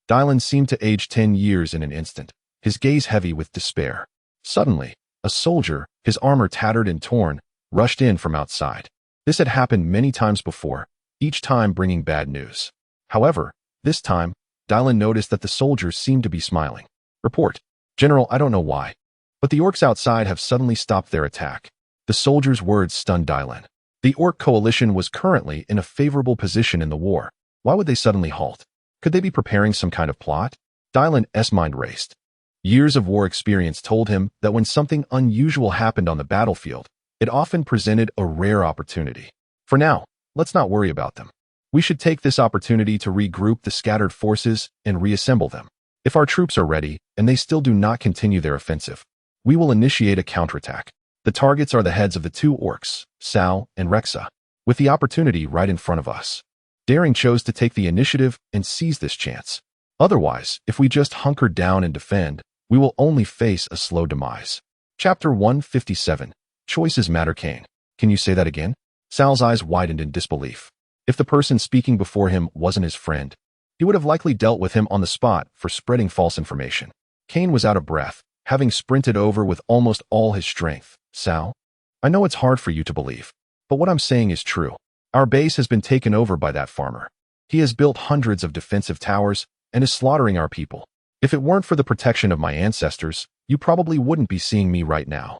Dylan seemed to age 10 years in an instant, his gaze heavy with despair. Suddenly, a soldier, his armor tattered and torn, rushed in from outside. This had happened many times before, each time bringing bad news. However, this time, Dylan noticed that the soldiers seemed to be smiling. Report. General, I don't know why, but the orcs outside have suddenly stopped their attack. The soldier's words stunned Dylan. The orc coalition was currently in a favorable position in the war. Why would they suddenly halt? Could they be preparing some kind of plot? Dylan's mind raced. Years of war experience told him that when something unusual happened on the battlefield, it often presented a rare opportunity. For now, let's not worry about them. We should take this opportunity to regroup the scattered forces and reassemble them. If our troops are ready and they still do not continue their offensive, we will initiate a counterattack. The targets are the heads of the two orcs, Sal and Rexa. with the opportunity right in front of us. Daring chose to take the initiative and seize this chance. Otherwise, if we just hunker down and defend, we will only face a slow demise. Chapter 157. Choices Matter. Cain. Can you say that again? Sal's eyes widened in disbelief. If the person speaking before him wasn't his friend, he would have likely dealt with him on the spot for spreading false information. Cain was out of breath, having sprinted over with almost all his strength. Sal, I know it's hard for you to believe, but what I'm saying is true. Our base has been taken over by that farmer. He has built hundreds of defensive towers and is slaughtering our people. If it weren't for the protection of my ancestors, you probably wouldn't be seeing me right now.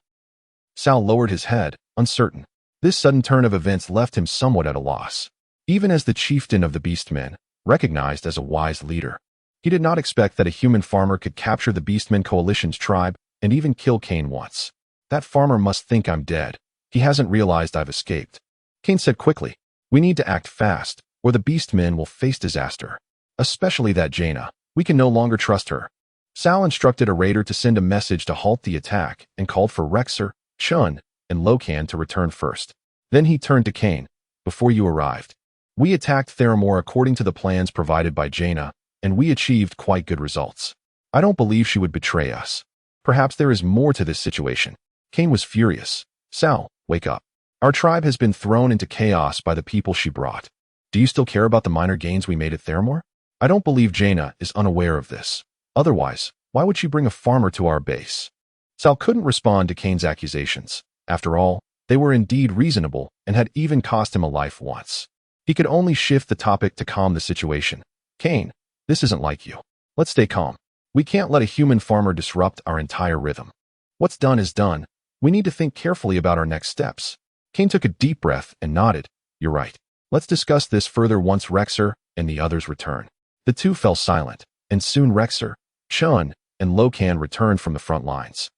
Sal lowered his head, uncertain. This sudden turn of events left him somewhat at a loss. Even as the chieftain of the Beastmen, recognized as a wise leader, he did not expect that a human farmer could capture the Beastmen coalition's tribe and even kill Cain once. That farmer must think I'm dead. He hasn't realized I've escaped. Cain said quickly, we need to act fast, or the Beastmen will face disaster. Especially that Jaina. We can no longer trust her. Sal instructed a raider to send a message to halt the attack and called for Rexer, Chun, and Locan to return first. Then he turned to Cain. Before you arrived, we attacked Theramore according to the plans provided by Jaina, and we achieved quite good results. I don't believe she would betray us. Perhaps there is more to this situation. Cain was furious. Sal, wake up. Our tribe has been thrown into chaos by the people she brought. Do you still care about the minor gains we made at Theramore? I don't believe Jaina is unaware of this. Otherwise, why would she bring a farmer to our base? Sal couldn't respond to Cain's accusations. After all, they were indeed reasonable and had even cost him a life once. He could only shift the topic to calm the situation. Cain, this isn't like you. Let's stay calm. We can't let a human farmer disrupt our entire rhythm. What's done is done. We need to think carefully about our next steps. Cain took a deep breath and nodded. You're right. Let's discuss this further once Rexer and the others return. The two fell silent, and soon Rexer, Chun, and Locan returned from the front lines.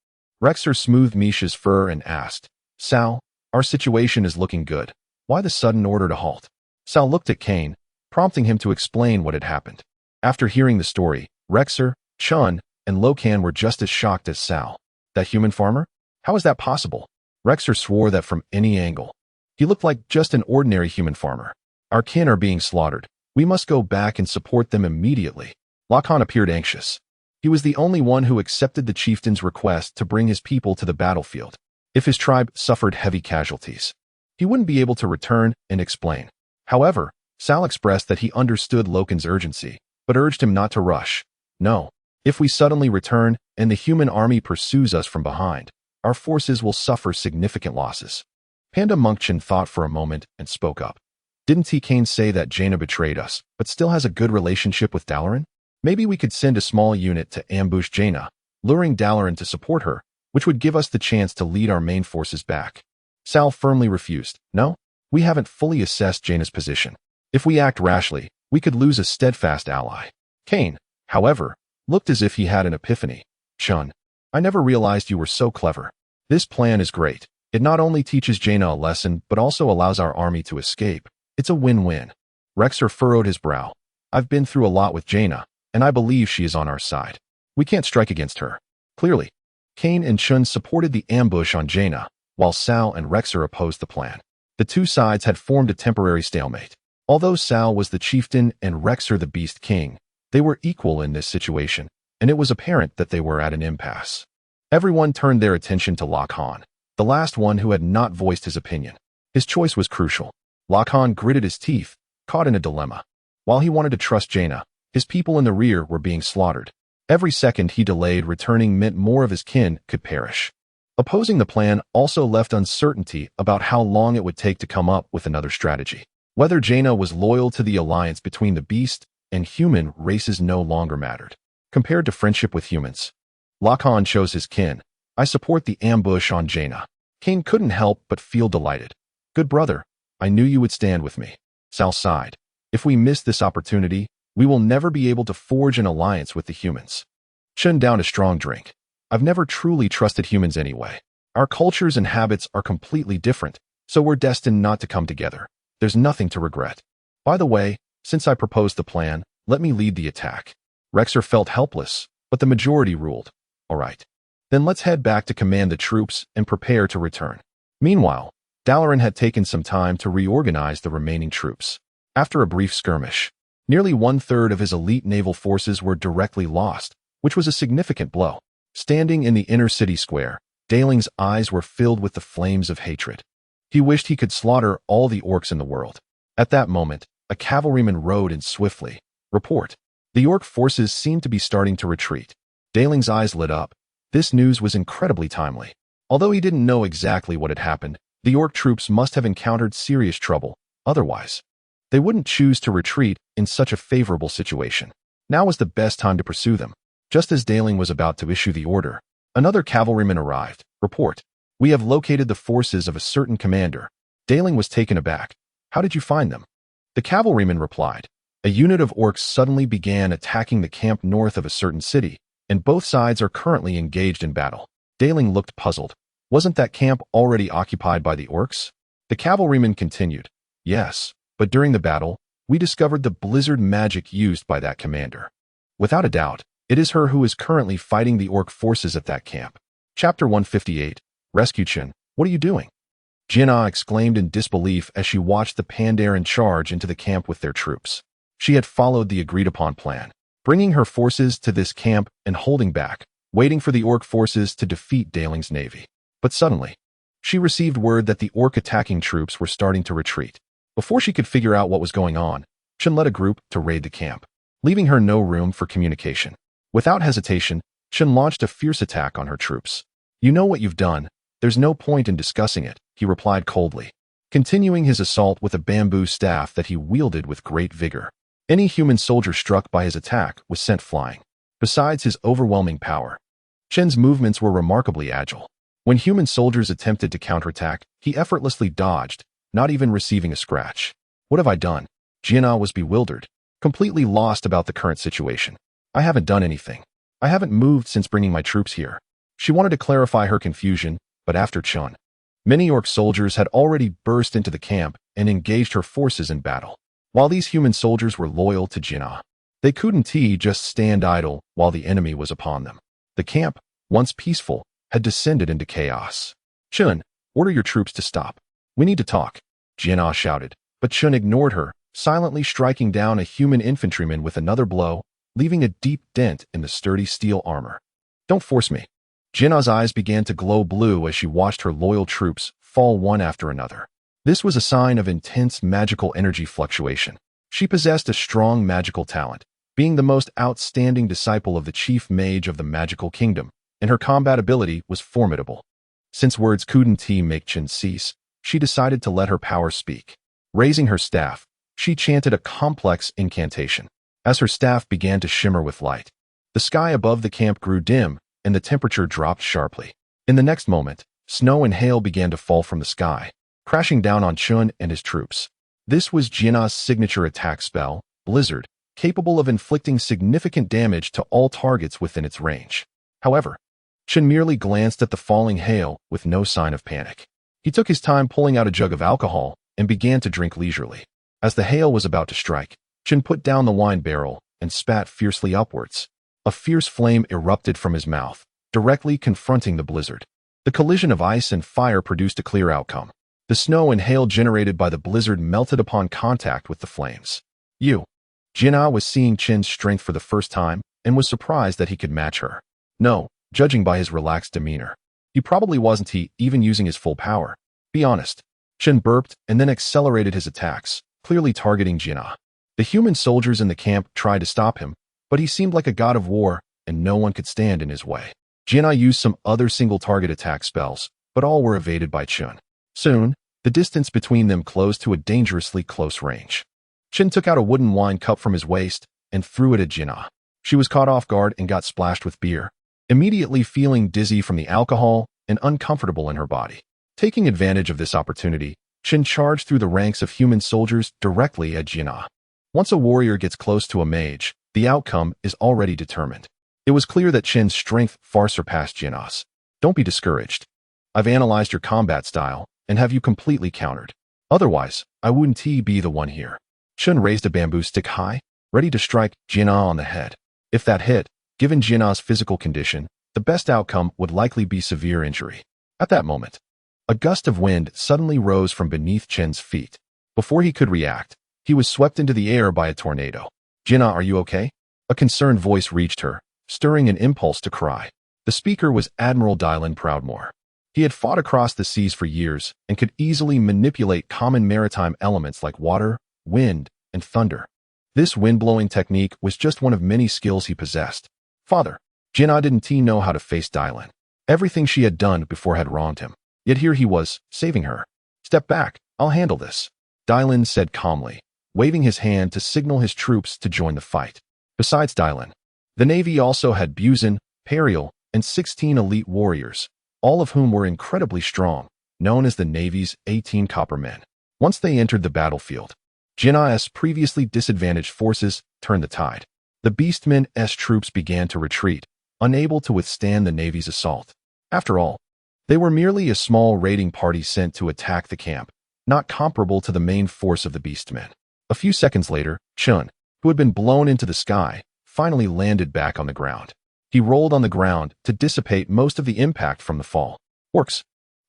Rexer smoothed Misha's fur and asked, Sal, our situation is looking good. Why the sudden order to halt? Sal looked at Cain, prompting him to explain what had happened. After hearing the story, Rexer, Chun, and Locan were just as shocked as Sal. That human farmer? How is that possible? Rexer swore that from any angle. He looked like just an ordinary human farmer. Our kin are being slaughtered. We must go back and support them immediately. Locan appeared anxious. He was the only one who accepted the chieftain's request to bring his people to the battlefield. If his tribe suffered heavy casualties, he wouldn't be able to return and explain. However, Sal expressed that he understood Locan's urgency, but urged him not to rush. No, if we suddenly return and the human army pursues us from behind, our forces will suffer significant losses. Panda Monkchin thought for a moment and spoke up. Didn't Cain say that Jaina betrayed us, but still has a good relationship with Dalaran? Maybe we could send a small unit to ambush Jaina, luring Dalaran to support her, which would give us the chance to lead our main forces back. Sal firmly refused. No, we haven't fully assessed Jaina's position. If we act rashly, we could lose a steadfast ally. Cain, however, looked as if he had an epiphany. Chun, I never realized you were so clever. This plan is great. It not only teaches Jaina a lesson, but also allows our army to escape. It's a win-win. Rexer furrowed his brow. I've been through a lot with Jaina, and I believe she is on our side. We can't strike against her. Clearly, Cain and Chun supported the ambush on Jaina, while Sal and Rexer opposed the plan. The two sides had formed a temporary stalemate. Although Sal was the chieftain and Rexer the beast king, they were equal in this situation, and it was apparent that they were at an impasse. Everyone turned their attention to Locan, the last one who had not voiced his opinion. His choice was crucial. Locan gritted his teeth, caught in a dilemma. While he wanted to trust Jaina, his people in the rear were being slaughtered. Every second he delayed returning meant more of his kin could perish. Opposing the plan also left uncertainty about how long it would take to come up with another strategy. Whether Jaina was loyal to the alliance between the beast and human races no longer mattered. Compared to friendship with humans, Locan chose his kin. I support the ambush on Jaina. Cain couldn't help but feel delighted. Good brother, I knew you would stand with me. Sal sighed. If we miss this opportunity, we will never be able to forge an alliance with the humans. Chun downed a strong drink. I've never truly trusted humans anyway. Our cultures and habits are completely different, so we're destined not to come together. There's nothing to regret. By the way, since I proposed the plan, let me lead the attack. Rexer felt helpless, but the majority ruled. All right. Then let's head back to command the troops and prepare to return. Meanwhile, Dalaran had taken some time to reorganize the remaining troops. After a brief skirmish, nearly one-third of his elite naval forces were directly lost, which was a significant blow. Standing in the inner city square, Daling's eyes were filled with the flames of hatred. He wished he could slaughter all the orcs in the world. At that moment, a cavalryman rode in swiftly. Report. The orc forces seemed to be starting to retreat. Daling's eyes lit up. This news was incredibly timely. Although he didn't know exactly what had happened, the orc troops must have encountered serious trouble. Otherwise, they wouldn't choose to retreat in such a favorable situation. Now was the best time to pursue them. Just as Daling was about to issue the order, another cavalryman arrived. Report. We have located the forces of a certain commander. Daling was taken aback. How did you find them? The cavalryman replied. A unit of orcs suddenly began attacking the camp north of a certain city, and both sides are currently engaged in battle. Daling looked puzzled. Wasn't that camp already occupied by the orcs? The cavalryman continued. Yes, but during the battle, we discovered the blizzard magic used by that commander. Without a doubt, it is her who is currently fighting the orc forces at that camp. Chapter 158. Rescue Chun. What are you doing? Jinnah exclaimed in disbelief as she watched the Pandaren charge into the camp with their troops. She had followed the agreed-upon plan, bringing her forces to this camp and holding back, waiting for the orc forces to defeat Daling's navy. But suddenly, she received word that the orc attacking troops were starting to retreat. Before she could figure out what was going on, Chun led a group to raid the camp, leaving her no room for communication. Without hesitation, Chun launched a fierce attack on her troops. You know what you've done. There's no point in discussing it, he replied coldly, continuing his assault with a bamboo staff that he wielded with great vigor. Any human soldier struck by his attack was sent flying. Besides his overwhelming power, Chen's movements were remarkably agile. When human soldiers attempted to counterattack, he effortlessly dodged, not even receiving a scratch. What have I done? Jinnah was bewildered, completely lost about the current situation. I haven't done anything. I haven't moved since bringing my troops here. She wanted to clarify her confusion, but after Chun, many orc soldiers had already burst into the camp and engaged her forces in battle. While these human soldiers were loyal to Jinnah, they couldn't just stand idle while the enemy was upon them. The camp, once peaceful, had descended into chaos. Chun, order your troops to stop. We need to talk, Jinnah shouted, but Chun ignored her, silently striking down a human infantryman with another blow, leaving a deep dent in the sturdy steel armor. Don't force me. Jinnah's eyes began to glow blue as she watched her loyal troops fall one after another. This was a sign of intense magical energy fluctuation. She possessed a strong magical talent, being the most outstanding disciple of the chief mage of the magical kingdom, and her combat ability was formidable. Since words couldn't make Chun cease, she decided to let her power speak. Raising her staff, she chanted a complex incantation. As her staff began to shimmer with light, the sky above the camp grew dim, and the temperature dropped sharply. In the next moment, snow and hail began to fall from the sky, crashing down on Chun and his troops. This was Jinnah's signature attack spell, Blizzard, capable of inflicting significant damage to all targets within its range. However, Chun merely glanced at the falling hail with no sign of panic. He took his time pulling out a jug of alcohol and began to drink leisurely. As the hail was about to strike, Chun put down the wine barrel and spat fiercely upwards. A fierce flame erupted from his mouth, directly confronting the blizzard. The collision of ice and fire produced a clear outcome. The snow and hail generated by the blizzard melted upon contact with the flames. Jinnah was seeing Chin's strength for the first time and was surprised that he could match her. No, judging by his relaxed demeanor, he probably wasn't even using his full power. Be honest. Chin burped and then accelerated his attacks, clearly targeting Jinnah. The human soldiers in the camp tried to stop him, but he seemed like a god of war, and no one could stand in his way. Jinnah used some other single-target attack spells, but all were evaded by Chun. Soon, the distance between them closed to a dangerously close range. Chun took out a wooden wine cup from his waist and threw it at Jinnah. She was caught off guard and got splashed with beer, immediately feeling dizzy from the alcohol and uncomfortable in her body. Taking advantage of this opportunity, Chun charged through the ranks of human soldiers directly at Jinnah. Once a warrior gets close to a mage, the outcome is already determined. It was clear that Chin's strength far surpassed Jinnah's. Don't be discouraged. I've analyzed your combat style and have you completely countered. Otherwise, I wouldn't be the one here. Chun raised a bamboo stick high, ready to strike Jinnah on the head. If that hit, given Jinnah's physical condition, the best outcome would likely be severe injury. At that moment, A gust of wind suddenly rose from beneath Chen's feet. Before he could react, he was swept into the air by a tornado. "Jinna, are you okay?" A concerned voice reached her, stirring an impulse to cry. The speaker was Admiral Dylan Proudmoore. He had fought across the seas for years and could easily manipulate common maritime elements like water, wind, and thunder. This wind-blowing technique was just one of many skills he possessed. "Father." Jinna didn't know how to face Dylan. Everything she had done before had wronged him. Yet here he was, saving her. "Step back, I'll handle this," Dylan said calmly, waving his hand to signal his troops to join the fight. Besides Dylan, the Navy also had Buzan, Periel, and 16 elite warriors, all of whom were incredibly strong, known as the Navy's 18 Copper Men. Once they entered the battlefield, Jinna's previously disadvantaged forces turned the tide. The Beastmen's troops began to retreat, unable to withstand the Navy's assault. After all, they were merely a small raiding party sent to attack the camp, not comparable to the main force of the Beastmen. A few seconds later, Chun, who had been blown into the sky, finally landed back on the ground. He rolled on the ground to dissipate most of the impact from the fall. "Orcs,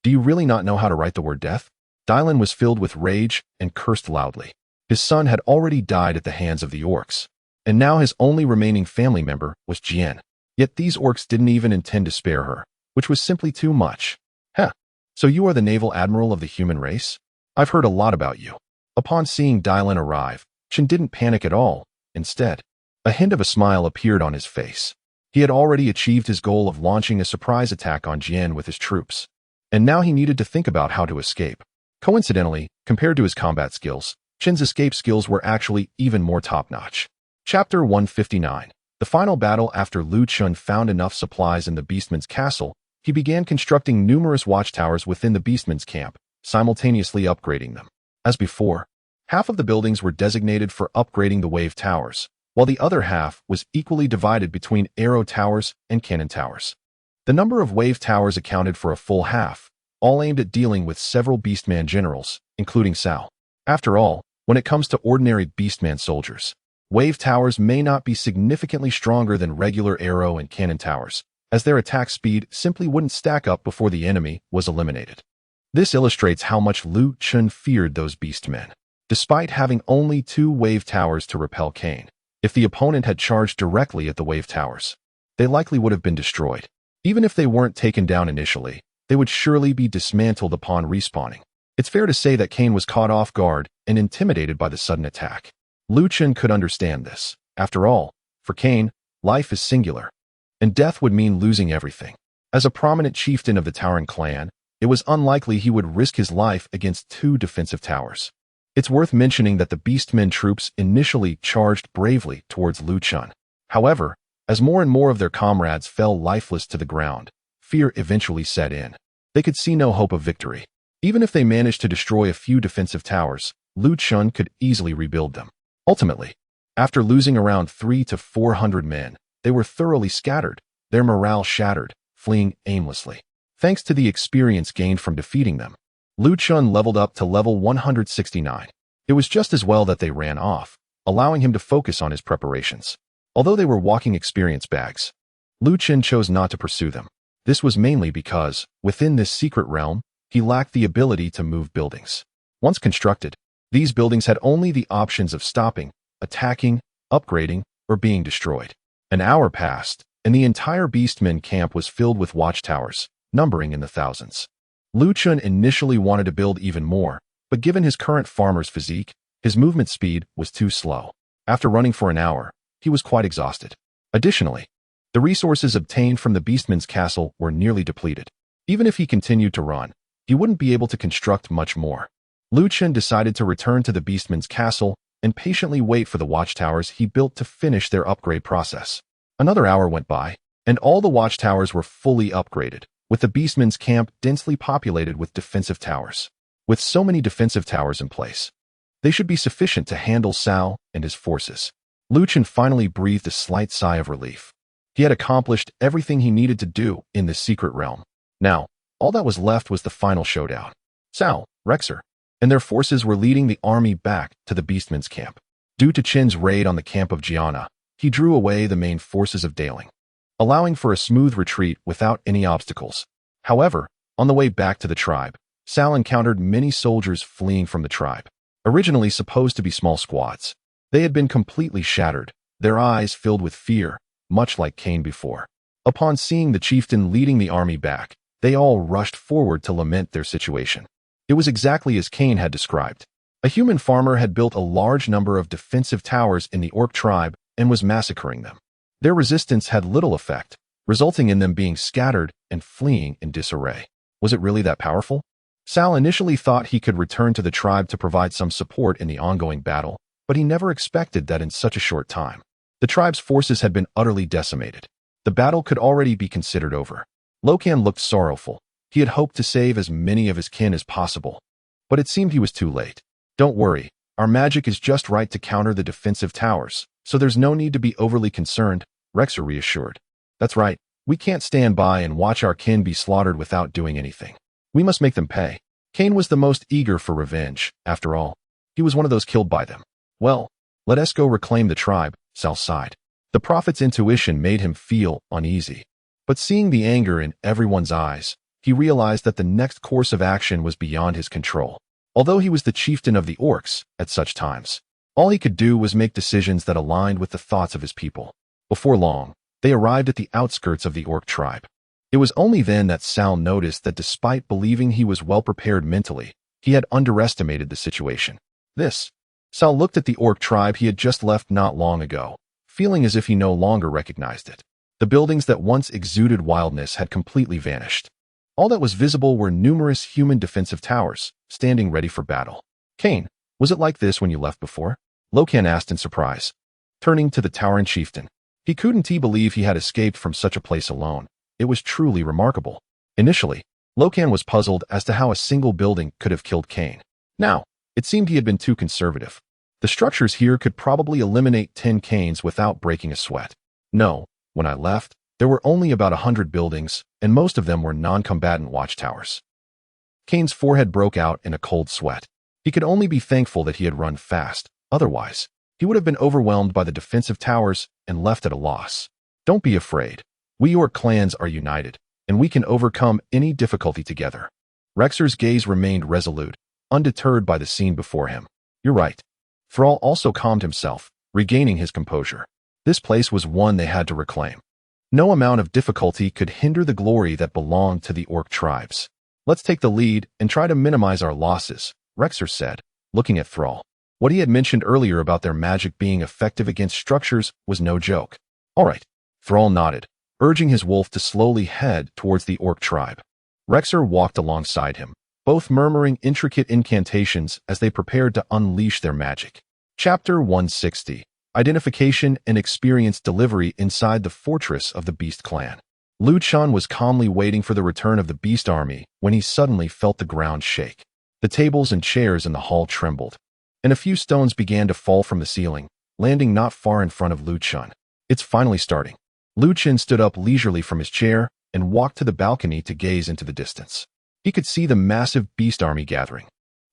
do you really not know how to write the word death?" Dylan was filled with rage and cursed loudly. His son had already died at the hands of the orcs, and now his only remaining family member was Jian. Yet these orcs didn't even intend to spare her, which was simply too much. "Huh, so you are the naval admiral of the human race? I've heard a lot about you." Upon seeing Dylan arrive, Chun didn't panic at all. Instead, a hint of a smile appeared on his face. He had already achieved his goal of launching a surprise attack on Jian with his troops, and now he needed to think about how to escape. Coincidentally, compared to his combat skills, Chun's escape skills were actually even more top-notch. Chapter 159. The final battle. After Lu Chun found enough supplies in the Beastman's castle, he began constructing numerous watchtowers within the Beastman's camp, simultaneously upgrading them. As before, half of the buildings were designated for upgrading the wave towers, while the other half was equally divided between arrow towers and cannon towers. The number of wave towers accounted for a full half, all aimed at dealing with several Beastman generals, including Cao. After all, when it comes to ordinary Beastman soldiers, wave towers may not be significantly stronger than regular arrow and cannon towers, as their attack speed simply wouldn't stack up before the enemy was eliminated. This illustrates how much Lu Chun feared those Beastmen. Despite having only 2 wave towers to repel Cain, if the opponent had charged directly at the wave towers, they likely would have been destroyed. Even if they weren't taken down initially, they would surely be dismantled upon respawning. It's fair to say that Cain was caught off guard and intimidated by the sudden attack. Lu Chun could understand this. After all, for Cain, life is singular, and death would mean losing everything. As a prominent chieftain of the Tauren clan, it was unlikely he would risk his life against 2 defensive towers. It's worth mentioning that the Beastmen troops initially charged bravely towards Lu Chun. However, as more and more of their comrades fell lifeless to the ground, fear eventually set in. They could see no hope of victory. Even if they managed to destroy a few defensive towers, Lu Chun could easily rebuild them. Ultimately, after losing around 300 to 400 men, they were thoroughly scattered, their morale shattered, fleeing aimlessly. Thanks to the experience gained from defeating them, Lu Chun leveled up to level 169. It was just as well that they ran off, allowing him to focus on his preparations. Although they were walking experience bags, Lu Chun chose not to pursue them. This was mainly because, within this secret realm, he lacked the ability to move buildings. Once constructed, these buildings had only the options of stopping, attacking, upgrading, or being destroyed. An hour passed, and the entire Beastmen camp was filled with watchtowers, numbering in the thousands. Lu Chun initially wanted to build even more, but given his current farmer's physique, his movement speed was too slow. After running for an hour, he was quite exhausted. Additionally, the resources obtained from the Beastman's castle were nearly depleted. Even if he continued to run, he wouldn't be able to construct much more. Lu Chun decided to return to the Beastman's castle and patiently wait for the watchtowers he built to finish their upgrade process. Another hour went by, and all the watchtowers were fully upgraded, with the Beastman's camp densely populated with defensive towers. With so many defensive towers in place, they should be sufficient to handle Cao and his forces. Lu Chun finally breathed a slight sigh of relief. He had accomplished everything he needed to do in this secret realm. Now, all that was left was the final showdown. Cao, Rexer, and their forces were leading the army back to the Beastman's camp. Due to Chin's raid on the camp of Jiana, he drew away the main forces of Daling, allowing for a smooth retreat without any obstacles. However, on the way back to the tribe, Sal encountered many soldiers fleeing from the tribe. Originally supposed to be small squads, they had been completely shattered, their eyes filled with fear, much like Cain before. Upon seeing the chieftain leading the army back, they all rushed forward to lament their situation. It was exactly as Cain had described. A human farmer had built a large number of defensive towers in the orc tribe and was massacring them. Their resistance had little effect, resulting in them being scattered and fleeing in disarray. Was it really that powerful? Sal initially thought he could return to the tribe to provide some support in the ongoing battle, but he never expected that in such a short time. The tribe's forces had been utterly decimated. The battle could already be considered over. Locan looked sorrowful. He had hoped to save as many of his kin as possible, but it seemed he was too late. Don't worry, our magic is just right to counter the defensive towers, so there's no need to be overly concerned, Rexer reassured. That's right, we can't stand by and watch our kin be slaughtered without doing anything. We must make them pay. Cain was the most eager for revenge, after all. He was one of those killed by them. Well, let us go reclaim the tribe, Sal sighed. The prophet's intuition made him feel uneasy. But seeing the anger in everyone's eyes, he realized that the next course of action was beyond his control. Although he was the chieftain of the orcs at such times, all he could do was make decisions that aligned with the thoughts of his people. Before long, they arrived at the outskirts of the orc tribe. It was only then that Sal noticed that despite believing he was well prepared mentally, he had underestimated the situation. Sal looked at the orc tribe he had just left not long ago, feeling as if he no longer recognized it. The buildings that once exuded wildness had completely vanished. All that was visible were numerous human defensive towers, standing ready for battle. Cain, was it like this when you left before? Locan asked in surprise. Turning to the towering chieftain, he couldn't believe he had escaped from such a place alone. It was truly remarkable. Initially, Locan was puzzled as to how a single building could have killed Cain. Now, it seemed he had been too conservative. The structures here could probably eliminate 10 Cains without breaking a sweat. No, when I left, there were only about 100 buildings, and most of them were non-combatant watchtowers. Cain's forehead broke out in a cold sweat. He could only be thankful that he had run fast. Otherwise, he would have been overwhelmed by the defensive towers and left at a loss. Don't be afraid. We orc clans are united, and we can overcome any difficulty together. Rexer's gaze remained resolute, undeterred by the scene before him. You're right. Thrall also calmed himself, regaining his composure. This place was one they had to reclaim. No amount of difficulty could hinder the glory that belonged to the orc tribes. Let's take the lead and try to minimize our losses, Rexer said, looking at Thrall. What he had mentioned earlier about their magic being effective against structures was no joke. All right, Thrall nodded, urging his wolf to slowly head towards the orc tribe. Rexer walked alongside him, both murmuring intricate incantations as they prepared to unleash their magic. Chapter 160. Identification and Experience Delivery inside the fortress of the Beast Clan. Chun was calmly waiting for the return of the Beast Army when he suddenly felt the ground shake. The tables and chairs in the hall trembled, and a few stones began to fall from the ceiling, landing not far in front of Chun. It's finally starting. Chun stood up leisurely from his chair and walked to the balcony to gaze into the distance. He could see the massive Beast Army gathering.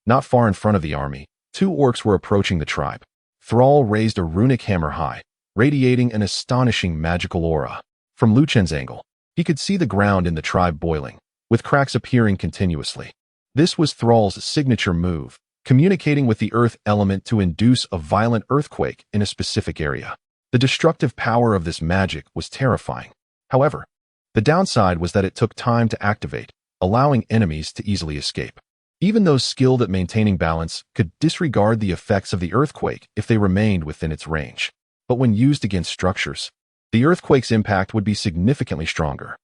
Not far in front of the army, 2 orcs were approaching the tribe. Thrall raised a runic hammer high, radiating an astonishing magical aura. From Chun's angle, he could see the ground in the tribe boiling, with cracks appearing continuously. This was Thrall's signature move, communicating with the earth element to induce a violent earthquake in a specific area. The destructive power of this magic was terrifying. However, the downside was that it took time to activate, allowing enemies to easily escape. Even those skilled at maintaining balance could disregard the effects of the earthquake if they remained within its range. But when used against structures, the earthquake's impact would be significantly stronger.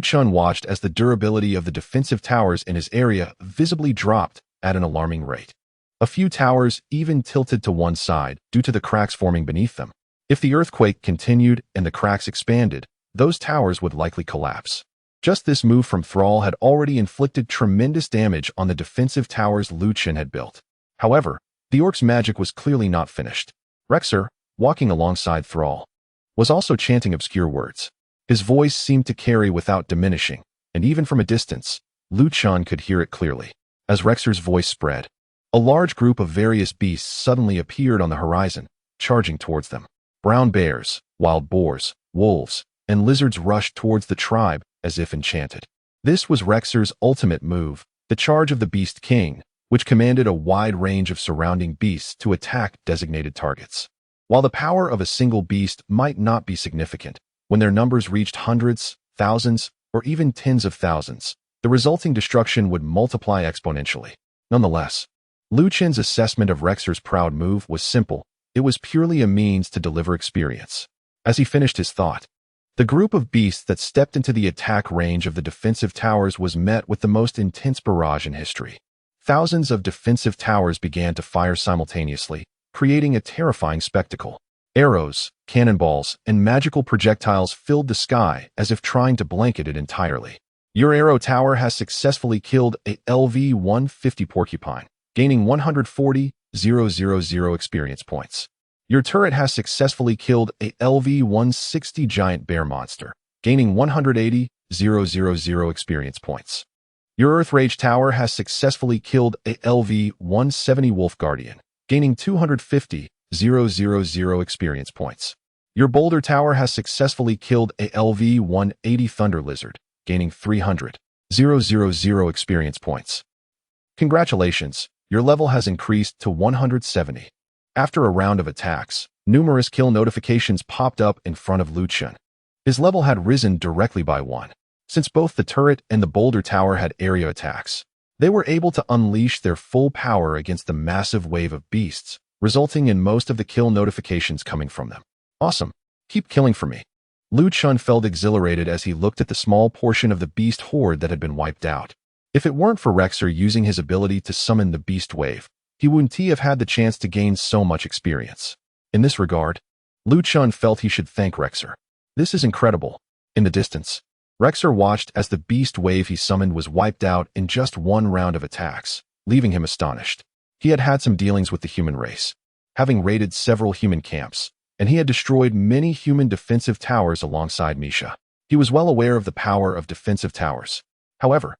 Chun watched as the durability of the defensive towers in his area visibly dropped at an alarming rate. A few towers even tilted to one side due to the cracks forming beneath them. If the earthquake continued and the cracks expanded, those towers would likely collapse. Just this move from Thrall had already inflicted tremendous damage on the defensive towers Chun had built. However, the orc's magic was clearly not finished. Rexer, walking alongside Thrall, was also chanting obscure words. His voice seemed to carry without diminishing, and even from a distance, Chun could hear it clearly. As Rexer's voice spread, a large group of various beasts suddenly appeared on the horizon, charging towards them. Brown bears, wild boars, wolves, and lizards rushed towards the tribe as if enchanted. This was Rexer's ultimate move, the charge of the Beast King, which commanded a wide range of surrounding beasts to attack designated targets. While the power of a single beast might not be significant, when their numbers reached hundreds, thousands, or even tens of thousands, the resulting destruction would multiply exponentially. Nonetheless, Lu Chen's assessment of Rexer's proud move was simple. It was purely a means to deliver experience. As he finished his thought, the group of beasts that stepped into the attack range of the defensive towers was met with the most intense barrage in history. Thousands of defensive towers began to fire simultaneously, creating a terrifying spectacle. Arrows, cannonballs, and magical projectiles filled the sky as if trying to blanket it entirely. Your arrow tower has successfully killed a LV-150 porcupine, gaining 140,000 experience points. Your turret has successfully killed a LV-160 giant bear monster, gaining 180,000 experience points. Your Earth Rage tower has successfully killed a LV-170 wolf guardian, gaining 250,000 experience points. Your Boulder tower has successfully killed a LV-180 thunder lizard, gaining 300,000 experience points. Congratulations, your level has increased to 170. After a round of attacks, numerous kill notifications popped up in front of Lu Chen. His level had risen directly by 1. Since both the turret and the boulder tower had area attacks, they were able to unleash their full power against the massive wave of beasts, resulting in most of the kill notifications coming from them. Awesome. Keep killing for me. Lu Chen felt exhilarated as he looked at the small portion of the beast horde that had been wiped out. If it weren't for Rexer using his ability to summon the beast wave, he wouldn't have had the chance to gain so much experience. In this regard, Lu Chen felt he should thank Rexer. This is incredible. In the distance, Rexer watched as the beast wave he summoned was wiped out in just one round of attacks, leaving him astonished. He had had some dealings with the human race, having raided several human camps, and he had destroyed many human defensive towers alongside Misha. He was well aware of the power of defensive towers. However,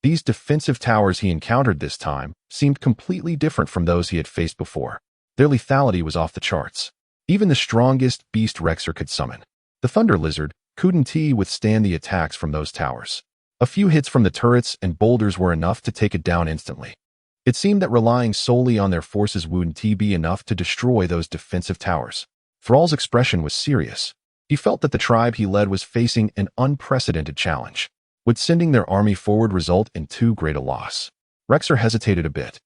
these defensive towers he encountered this time seemed completely different from those he had faced before. Their lethality was off the charts. Even the strongest beast Rexer could summon, the Thunder Lizard, couldn't withstand the attacks from those towers. A few hits from the turrets and boulders were enough to take it down instantly. It seemed that relying solely on their forces wouldn't be enough to destroy those defensive towers. Thrall's expression was serious. He felt that the tribe he led was facing an unprecedented challenge. Would sending their army forward result in too great a loss? Rexer hesitated a bit.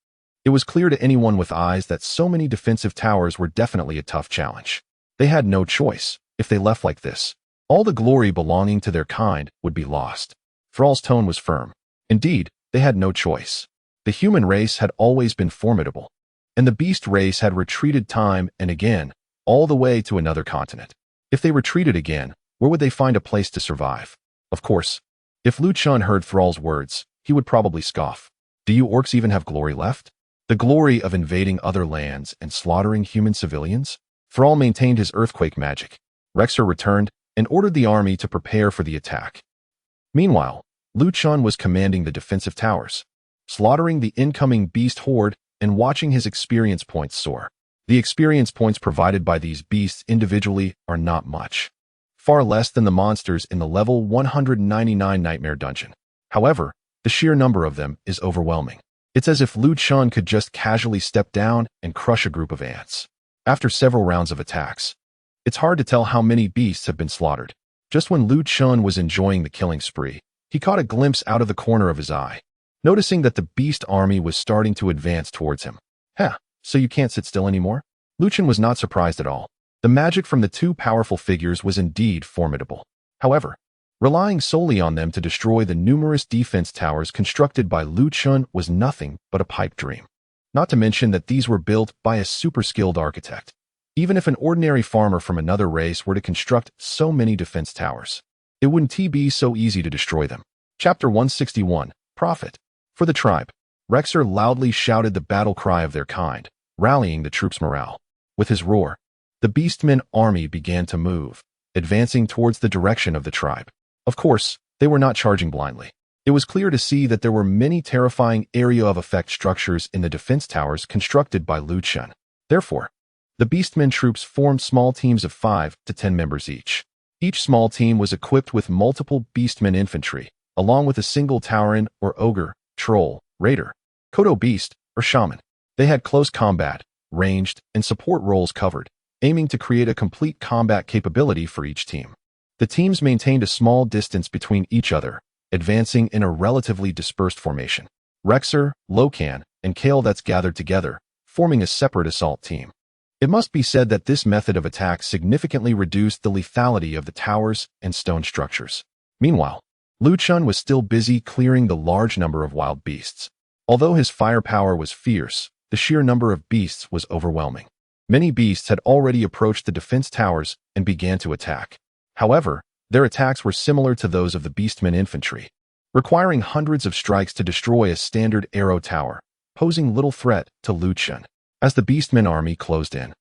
It was clear to anyone with eyes that so many defensive towers were definitely a tough challenge. They had no choice. If they left like this, all the glory belonging to their kind would be lost. Thrall's tone was firm. Indeed, they had no choice. The human race had always been formidable, and the beast race had retreated time and again, all the way to another continent. If they retreated again, where would they find a place to survive? Of course, if Lu Chen heard Thrall's words, he would probably scoff. Do you orcs even have glory left? The glory of invading other lands and slaughtering human civilians? Thrall maintained his earthquake magic. Rexer returned and ordered the army to prepare for the attack. Meanwhile, Lu Chen was commanding the defensive towers, slaughtering the incoming beast horde and watching his experience points soar. The experience points provided by these beasts individually are not much, far less than the monsters in the level 199 Nightmare Dungeon. However, the sheer number of them is overwhelming. It's as if Lu Chen could just casually step down and crush a group of ants. After several rounds of attacks, it's hard to tell how many beasts have been slaughtered. Just when Lu Chen was enjoying the killing spree, he caught a glimpse out of the corner of his eye, noticing that the beast army was starting to advance towards him. So you can't sit still anymore? Lu Chen was not surprised at all. The magic from the two powerful figures was indeed formidable. However, relying solely on them to destroy the numerous defense towers constructed by Lu Chen was nothing but a pipe dream. Not to mention that these were built by a super-skilled architect. Even if an ordinary farmer from another race were to construct so many defense towers, it wouldn't be so easy to destroy them. Chapter 161, Profit. For the tribe, Rexer loudly shouted the battle cry of their kind, rallying the troops' morale. With his roar, the Beastmen army began to move, advancing towards the direction of the tribe. Of course, they were not charging blindly. It was clear to see that there were many terrifying area of effect structures in the defense towers constructed by Lu Chen. Therefore, the Beastmen troops formed small teams of 5 to 10 members each. Each small team was equipped with multiple Beastmen infantry, along with a single Tauren or Ogre, Troll, raider, kodo beast, or shaman. They had close combat, ranged, and support roles covered, aiming to create a complete combat capability for each team. The teams maintained a small distance between each other, advancing in a relatively dispersed formation. Rexer, Locan, and Kale that's gathered together, forming a separate assault team. It must be said that this method of attack significantly reduced the lethality of the towers and stone structures. Meanwhile, Chun was still busy clearing the large number of wild beasts. Although his firepower was fierce, the sheer number of beasts was overwhelming. Many beasts had already approached the defense towers and began to attack. However, their attacks were similar to those of the Beastmen infantry, requiring hundreds of strikes to destroy a standard arrow tower, posing little threat to Chun. As the Beastmen army closed in,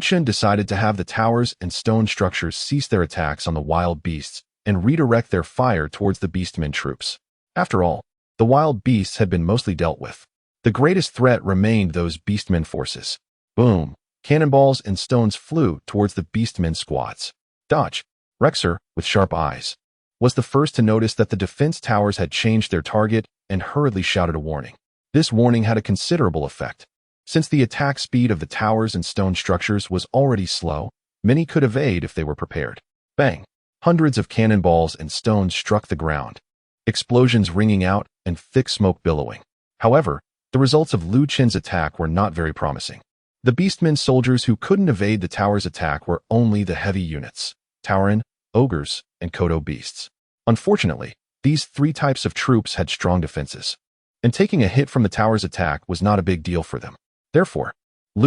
Chun decided to have the towers and stone structures cease their attacks on the wild beasts and redirect their fire towards the Beastmen troops. After all, the wild beasts had been mostly dealt with. The greatest threat remained those Beastmen forces. Boom! Cannonballs and stones flew towards the Beastmen squads. Dodge! Rexer, with sharp eyes, was the first to notice that the defense towers had changed their target and hurriedly shouted a warning. This warning had a considerable effect. Since the attack speed of the towers and stone structures was already slow, many could evade if they were prepared. Bang! Hundreds of cannonballs and stones struck the ground, explosions ringing out and thick smoke billowing. However, the results of Chun's attack were not very promising. The Beastmen soldiers who couldn't evade the tower's attack were only the heavy units, Tauren, ogres, and kodo beasts. Unfortunately, these three types of troops had strong defenses, and taking a hit from the tower's attack was not a big deal for them. Therefore,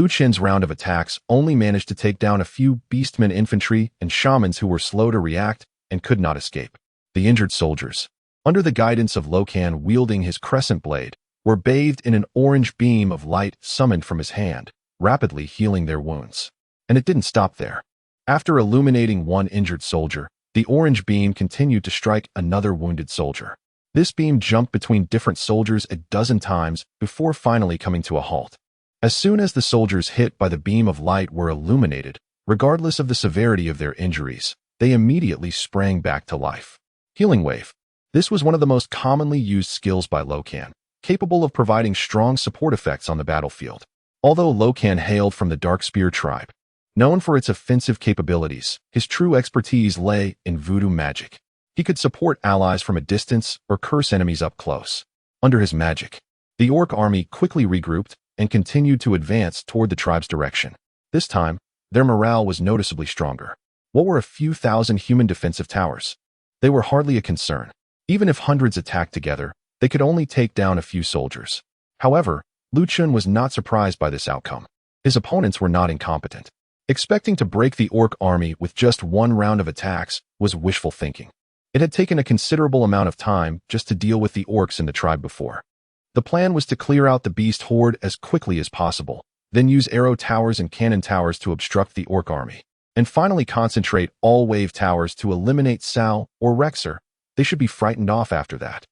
Chun's round of attacks only managed to take down a few Beastmen infantry and shamans who were slow to react and could not escape. The injured soldiers, under the guidance of Locan wielding his crescent blade, were bathed in an orange beam of light summoned from his hand, rapidly healing their wounds. And it didn't stop there. After illuminating one injured soldier, the orange beam continued to strike another wounded soldier. This beam jumped between different soldiers a dozen times before finally coming to a halt. As soon as the soldiers hit by the beam of light were illuminated, regardless of the severity of their injuries, they immediately sprang back to life. Healing Wave. This was one of the most commonly used skills by Locan, capable of providing strong support effects on the battlefield. Although Locan hailed from the Dark Spear tribe, known for its offensive capabilities, his true expertise lay in voodoo magic. He could support allies from a distance or curse enemies up close. Under his magic, the orc army quickly regrouped and continued to advance toward the tribe's direction. This time, their morale was noticeably stronger. What were a few thousand human defensive towers? They were hardly a concern. Even if hundreds attacked together, they could only take down a few soldiers. However, Chun was not surprised by this outcome. His opponents were not incompetent. Expecting to break the orc army with just one round of attacks was wishful thinking. It had taken a considerable amount of time just to deal with the orcs in the tribe before. The plan was to clear out the beast horde as quickly as possible, then use arrow towers and cannon towers to obstruct the orc army, and finally concentrate all wave towers to eliminate Sal or Rexer. They should be frightened off after that.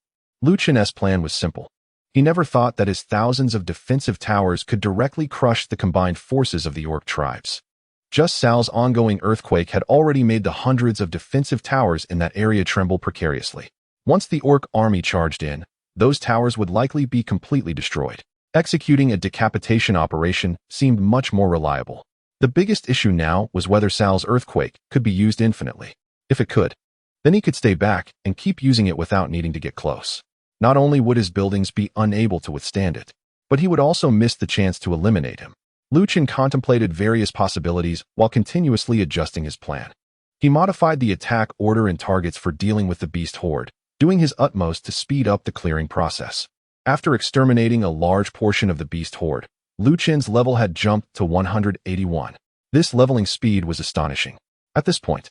Chun's plan was simple. He never thought that his thousands of defensive towers could directly crush the combined forces of the orc tribes. Just Sal's ongoing earthquake had already made the hundreds of defensive towers in that area tremble precariously. Once the orc army charged in, those towers would likely be completely destroyed. Executing a decapitation operation seemed much more reliable. The biggest issue now was whether Sal's earthquake could be used infinitely. If it could, then he could stay back and keep using it without needing to get close. Not only would his buildings be unable to withstand it, but he would also miss the chance to eliminate him. Chun contemplated various possibilities while continuously adjusting his plan. He modified the attack order and targets for dealing with the beast horde, doing his utmost to speed up the clearing process. After exterminating a large portion of the beast horde, Chun's level had jumped to 181. This leveling speed was astonishing. At this point,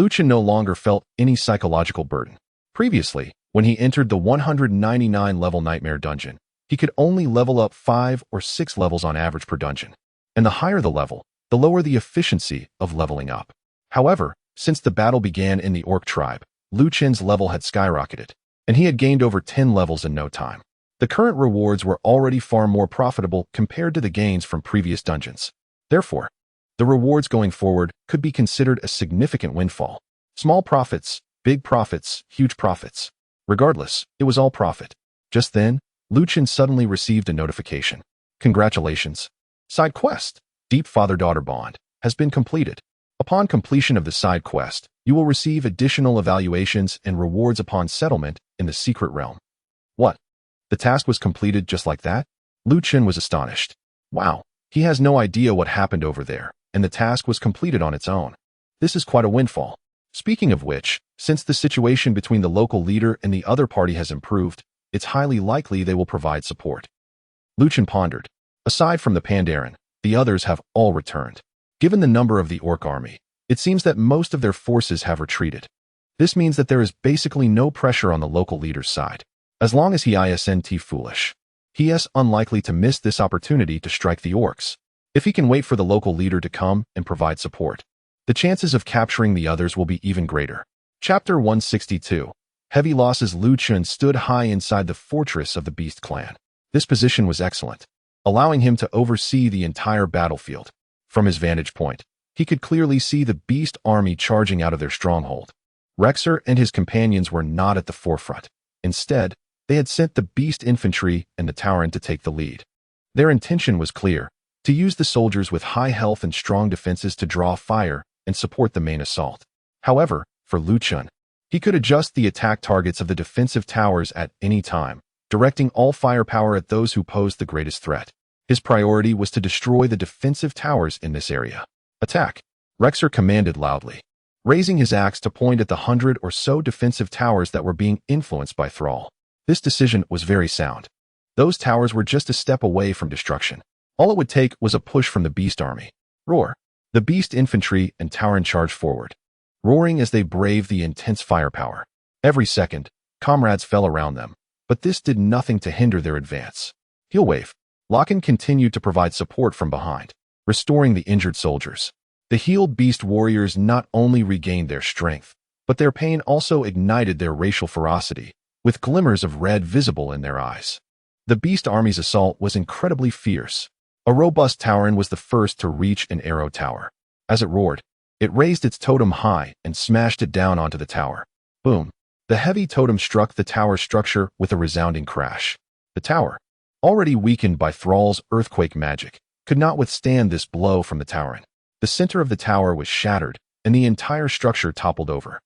Chun no longer felt any psychological burden. Previously, when he entered the 199 level Nightmare dungeon, he could only level up 5 or 6 levels on average per dungeon. And the higher the level, the lower the efficiency of leveling up. However, since the battle began in the orc tribe, Chun's level had skyrocketed, and he had gained over 10 levels in no time. The current rewards were already far more profitable compared to the gains from previous dungeons. Therefore, the rewards going forward could be considered a significant windfall. Small profits, big profits, huge profits. Regardless, it was all profit. Just then, Lu Chun suddenly received a notification. Congratulations. Side quest, Deep Father-Daughter Bond, has been completed. Upon completion of the side quest, you will receive additional evaluations and rewards upon settlement in the secret realm. What? The task was completed just like that? Lu Chun was astonished. Wow, he has no idea what happened over there, and the task was completed on its own. This is quite a windfall. Speaking of which, since the situation between the local leader and the other party has improved, it's highly likely they will provide support. Lu Chun pondered. Aside from the Pandaren, the others have all returned. Given the number of the Orc army, it seems that most of their forces have retreated. This means that there is basically no pressure on the local leader's side. As long as he isn't foolish, he is unlikely to miss this opportunity to strike the Orcs. If he can wait for the local leader to come and provide support, the chances of capturing the others will be even greater. Chapter 162. Heavy losses. Lu Chun stood high inside the fortress of the Beast clan. This position was excellent, allowing him to oversee the entire battlefield. From his vantage point, he could clearly see the Beast army charging out of their stronghold. Rexer and his companions were not at the forefront. Instead, they had sent the Beast infantry and the Tauren to take the lead. Their intention was clear, to use the soldiers with high health and strong defenses to draw fire and support the main assault. However, for Lu Chun, he could adjust the attack targets of the defensive towers at any time, directing all firepower at those who posed the greatest threat. His priority was to destroy the defensive towers in this area. Attack! Rexer commanded loudly, raising his axe to point at the 100 or so defensive towers that were being influenced by Thrall. This decision was very sound. Those towers were just a step away from destruction. All it would take was a push from the Beast army. Roar! The Beast infantry and Tauren charged forward, roaring as they braved the intense firepower. Every second, comrades fell around them, but this did nothing to hinder their advance. Heal wave. Loken continued to provide support from behind, restoring the injured soldiers. The healed Beast warriors not only regained their strength, but their pain also ignited their racial ferocity, with glimmers of red visible in their eyes. The Beast army's assault was incredibly fierce. A robust Tauren was the first to reach an arrow tower. As it roared, it raised its totem high and smashed it down onto the tower. Boom! The heavy totem struck the tower structure with a resounding crash. The tower, already weakened by Thrall's earthquake magic, could not withstand this blow from the Tauren. The center of the tower was shattered, and the entire structure toppled over.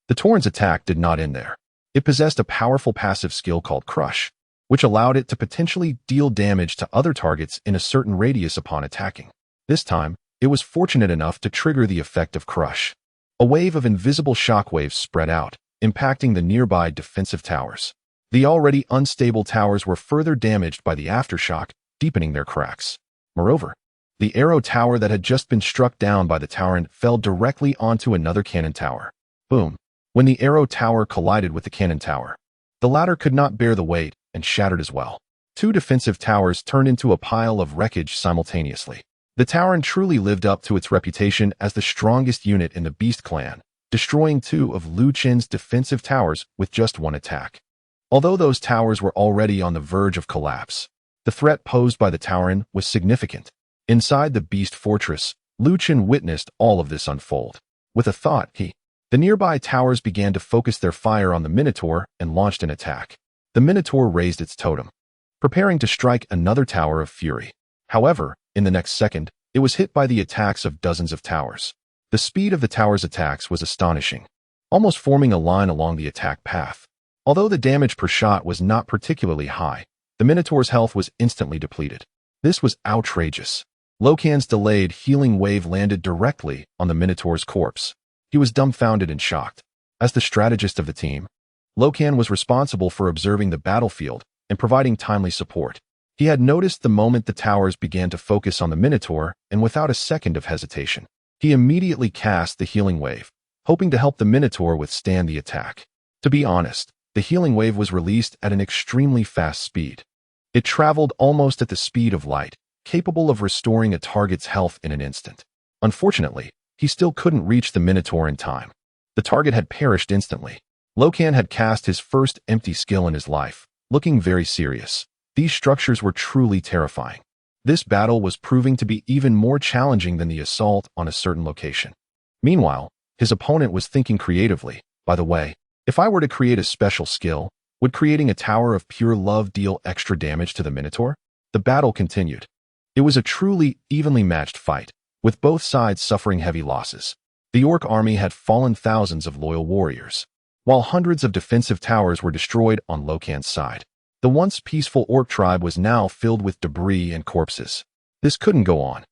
The Tauren's attack did not end there. It possessed a powerful passive skill called Crush, which allowed it to potentially deal damage to other targets in a certain radius upon attacking. This time, it was fortunate enough to trigger the effect of Crush. A wave of invisible shockwaves spread out, impacting the nearby defensive towers. The already unstable towers were further damaged by the aftershock, deepening their cracks. Moreover, the arrow tower that had just been struck down by the Tauren fell directly onto another cannon tower. Boom! When the arrow tower collided with the cannon tower, the latter could not bear the weight and shattered as well. Two defensive towers turned into a pile of wreckage simultaneously. The Tauren truly lived up to its reputation as the strongest unit in the Beast clan, destroying two of Lu Chun's defensive towers with just one attack. Although those towers were already on the verge of collapse, the threat posed by the Tauren was significant. Inside the Beast fortress, Lu Chun witnessed all of this unfold. With a thought, the nearby towers began to focus their fire on the Minotaur and launched an attack. The Minotaur raised its totem, preparing to strike another tower of fury. However, in the next second, it was hit by the attacks of dozens of towers. The speed of the tower's attacks was astonishing, almost forming a line along the attack path. Although the damage per shot was not particularly high, the Minotaur's health was instantly depleted. This was outrageous. Lokan's delayed healing wave landed directly on the Minotaur's corpse. He was dumbfounded and shocked. As the strategist of the team, Lokan was responsible for observing the battlefield and providing timely support. He had noticed the moment the towers began to focus on the Minotaur, and without a second of hesitation, he immediately cast the healing wave, hoping to help the Minotaur withstand the attack. To be honest, the healing wave was released at an extremely fast speed. It traveled almost at the speed of light, capable of restoring a target's health in an instant. Unfortunately, he still couldn't reach the Minotaur in time. The target had perished instantly. Lokan had cast his first empty skill in his life, looking very serious. These structures were truly terrifying. This battle was proving to be even more challenging than the assault on a certain location. Meanwhile, his opponent was thinking creatively. By the way, if I were to create a special skill, Would creating a tower of pure love deal extra damage to the Minotaur? The battle continued. It was a truly evenly matched fight, with both sides suffering heavy losses. The Orc army had fallen thousands of loyal warriors, while hundreds of defensive towers were destroyed on Locan's side. The once peaceful Orc tribe was now filled with debris and corpses. This couldn't go on.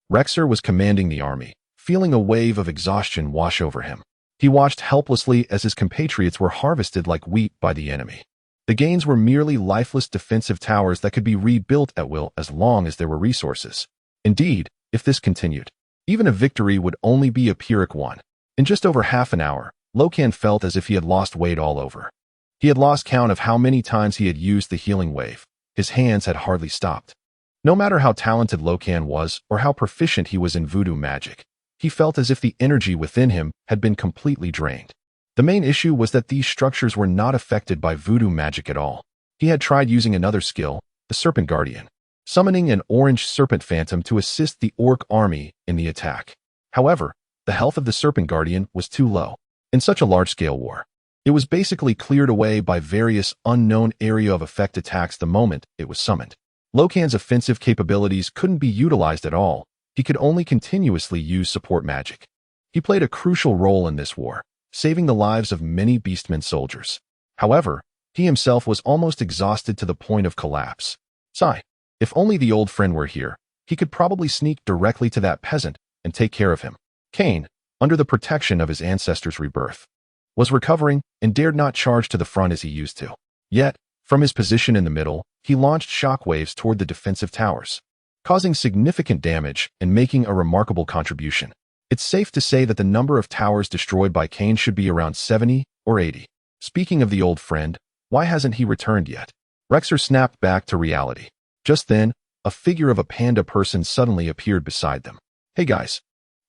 Rexer was commanding the army, feeling a wave of exhaustion wash over him. He watched helplessly as his compatriots were harvested like wheat by the enemy. The gains were merely lifeless defensive towers that could be rebuilt at will as long as there were resources. Indeed, if this continued, even a victory would only be a Pyrrhic one. In just over half an hour, Locan felt as if he had lost weight all over. He had lost count of how many times he had used the healing wave. His hands had hardly stopped. No matter how talented Locan was or how proficient he was in voodoo magic, he felt as if the energy within him had been completely drained. The main issue was that these structures were not affected by voodoo magic at all. He had tried using another skill, the Serpent Guardian, summoning an orange serpent phantom to assist the Orc army in the attack. However, the health of the Serpent Guardian was too low. In such a large-scale war, it was basically cleared away by various unknown area of effect attacks the moment it was summoned. Locan's offensive capabilities couldn't be utilized at all. He could only continuously use support magic. He played a crucial role in this war, saving the lives of many Beastmen soldiers. However, he himself was almost exhausted to the point of collapse. Sigh. If only the old friend were here, he could probably sneak directly to that peasant and take care of him. Cain, under the protection of his ancestors' rebirth, was recovering and dared not charge to the front as he used to. Yet, from his position in the middle, he launched shockwaves toward the defensive towers, causing significant damage and making a remarkable contribution. It's safe to say that the number of towers destroyed by Cain should be around 70 or 80. Speaking of the old friend, why hasn't he returned yet? Rexer snapped back to reality. Just then, a figure of a panda person suddenly appeared beside them. Hey guys,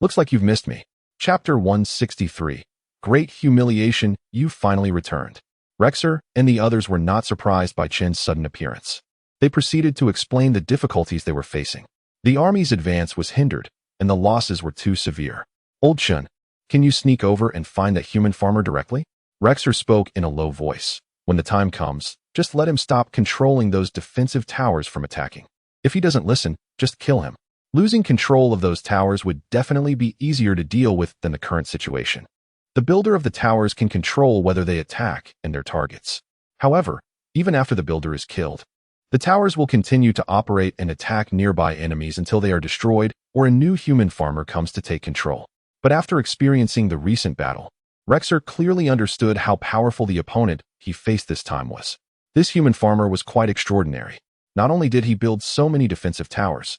looks like you've missed me. Chapter 163. Great humiliation, you finally returned. Rexer and the others were not surprised by Chin's sudden appearance. They proceeded to explain the difficulties they were facing. The army's advance was hindered, and the losses were too severe. Old Chun, can you sneak over and find that human farmer directly? Rexer spoke in a low voice. When the time comes, just let him stop controlling those defensive towers from attacking. If he doesn't listen, just kill him. Losing control of those towers would definitely be easier to deal with than the current situation. The builder of the towers can control whether they attack and their targets. However, even after the builder is killed, the towers will continue to operate and attack nearby enemies until they are destroyed or a new human farmer comes to take control. But after experiencing the recent battle, Rexer clearly understood how powerful the opponent he faced this time was. This human farmer was quite extraordinary. Not only did he build so many defensive towers,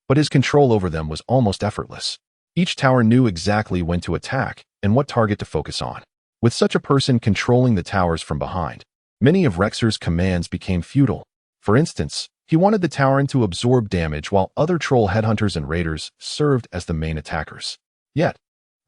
but his control over them was almost effortless. Each tower knew exactly when to attack and what target to focus on. With such a person controlling the towers from behind, many of Rexer's commands became futile. For instance, he wanted the Tauren to absorb damage while other troll headhunters and raiders served as the main attackers. Yet,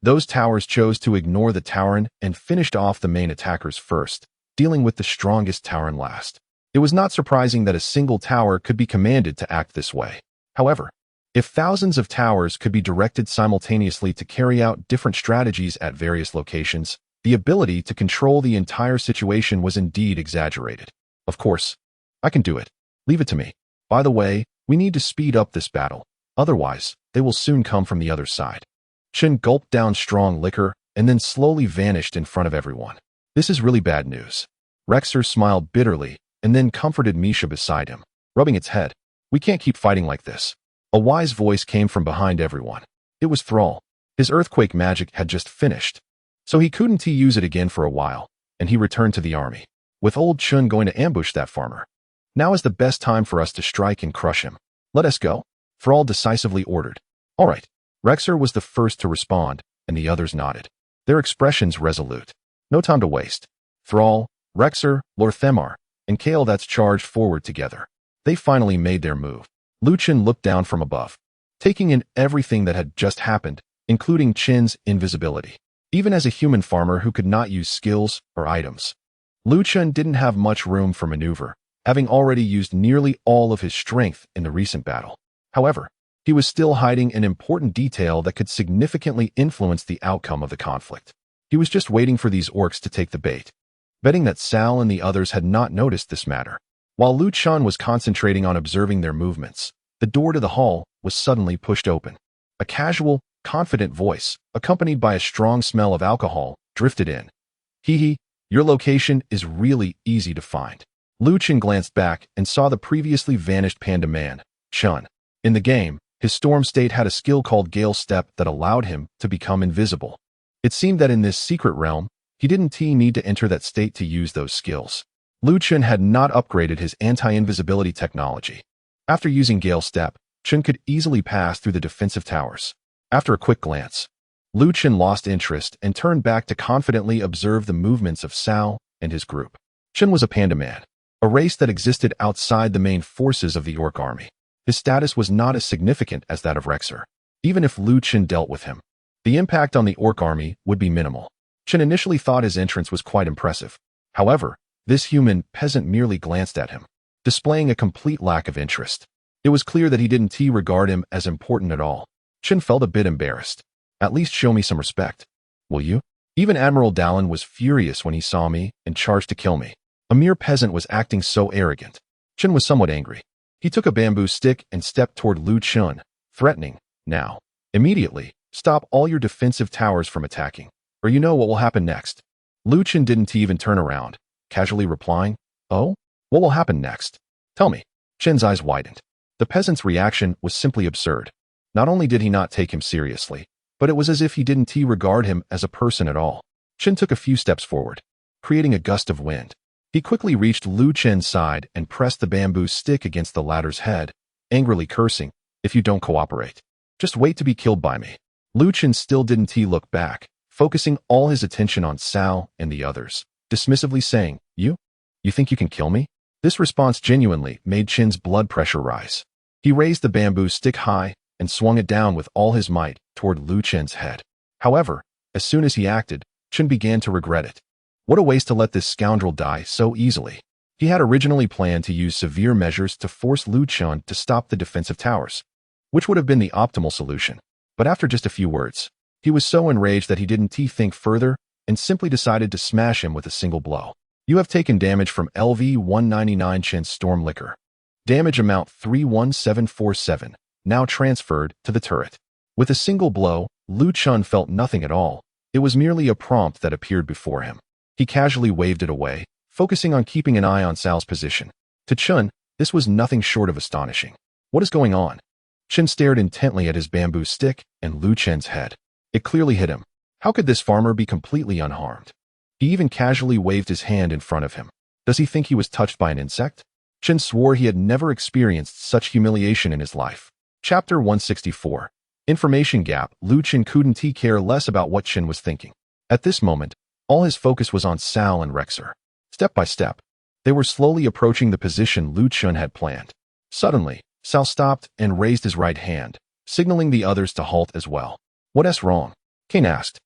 those towers chose to ignore the Tauren and finished off the main attackers first, dealing with the strongest Tauren last. It was not surprising that a single tower could be commanded to act this way. However, if thousands of towers could be directed simultaneously to carry out different strategies at various locations, the ability to control the entire situation was indeed exaggerated. Of course, I can do it. Leave it to me. By the way, we need to speed up this battle. Otherwise, they will soon come from the other side. Chun gulped down strong liquor and then slowly vanished in front of everyone. This is really bad news. Rexer smiled bitterly and then comforted Misha beside him, rubbing its head. We can't keep fighting like this. A wise voice came from behind everyone. It was Thrall. His earthquake magic had just finished, so he couldn't use it again for a while, and he returned to the army. With old Chun going to ambush that farmer, now is the best time for us to strike and crush him. Let us go, Thrall decisively ordered. All right. Rexer was the first to respond, and the others nodded, their expressions resolute. No time to waste. Thrall, Rexer, Lorthemar, and Kaeldats charged forward together. They finally made their move. Luchin looked down from above, taking in everything that had just happened, including Chin's invisibility. Even as a human farmer who could not use skills or items, Luchin didn't have much room for maneuver, having already used nearly all of his strength in the recent battle. However, he was still hiding an important detail that could significantly influence the outcome of the conflict. He was just waiting for these orcs to take the bait. betting that Sal and the others had not noticed this matter. While Lu Chun was concentrating on observing their movements, the door to the hall was suddenly pushed open. A casual, confident voice, accompanied by a strong smell of alcohol, drifted in. Hee, your location is really easy to find. Lu Chun glanced back and saw the previously vanished panda man, Chun. In the game, his storm state had a skill called Gale Step that allowed him to become invisible. It seemed that in this secret realm, he didn't need to enter that state to use those skills. Lu Chun had not upgraded his anti-invisibility technology. After using Gale Step, Chun could easily pass through the defensive towers. After a quick glance, Lu Chun lost interest and turned back to confidently observe the movements of Sao and his group. Chun was a panda man, a race that existed outside the main forces of the Orc army. His status was not as significant as that of Rexer. Even if Lu Chun dealt with him, the impact on the Orc army would be minimal. Chun initially thought his entrance was quite impressive. However, this human peasant merely glanced at him, displaying a complete lack of interest. It was clear that he didn't regard him as important at all. Chun felt a bit embarrassed. At least show me some respect. Will you? Even Admiral Dallin was furious when he saw me and charged to kill me. A mere peasant was acting so arrogant. Chun was somewhat angry. He took a bamboo stick and stepped toward Lu Chun, threatening, now, immediately, stop all your defensive towers from attacking, or you know what will happen next. Lu Chun didn't even turn around, casually replying, oh? What will happen next? Tell me. Chun's eyes widened. The peasant's reaction was simply absurd. Not only did he not take him seriously, but it was as if he didn't regard him as a person at all. Chun took a few steps forward, creating a gust of wind. He quickly reached Lu Chun's side and pressed the bamboo stick against the latter's head, angrily cursing, if you don't cooperate, just wait to be killed by me. Lu Chun still didn't look back, focusing all his attention on Sao and the others, dismissively saying, You think you can kill me? This response genuinely made Chun's blood pressure rise. He raised the bamboo stick high and swung it down with all his might toward Lu Chun's head. However, as soon as he acted, Chun began to regret it. What a waste to let this scoundrel die so easily. He had originally planned to use severe measures to force Lu Chun to stop the defensive towers, which would have been the optimal solution. But after just a few words, he was so enraged that he didn't think further and simply decided to smash him with a single blow. You have taken damage from LV-199 Chun's Storm Liquor. Damage amount 31747, now transferred to the turret. With a single blow, Lu Chun felt nothing at all. It was merely a prompt that appeared before him. He casually waved it away, focusing on keeping an eye on Sal's position. To Chun, this was nothing short of astonishing. What is going on? Chun stared intently at his bamboo stick and Lu Chun's head. It clearly hit him. How could this farmer be completely unharmed? He even casually waved his hand in front of him. Does he think he was touched by an insect? Chun swore he had never experienced such humiliation in his life. Chapter 164. Information Gap. Lu Chun couldn't care less about what Chun was thinking. At this moment, all his focus was on Sal and Rexer. Step by step, they were slowly approaching the position Lu Chun had planned. Suddenly, Sal stopped and raised his right hand, signaling the others to halt as well. What's wrong? Kane asked.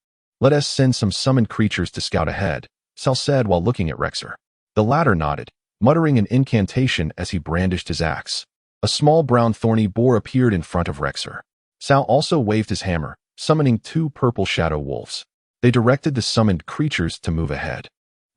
Let us send some summoned creatures to scout ahead, Sal said while looking at Rexer. The latter nodded, muttering an incantation as he brandished his axe. A small brown thorny boar appeared in front of Rexer. Sal also waved his hammer, summoning 2 purple shadow wolves. They directed the summoned creatures to move ahead.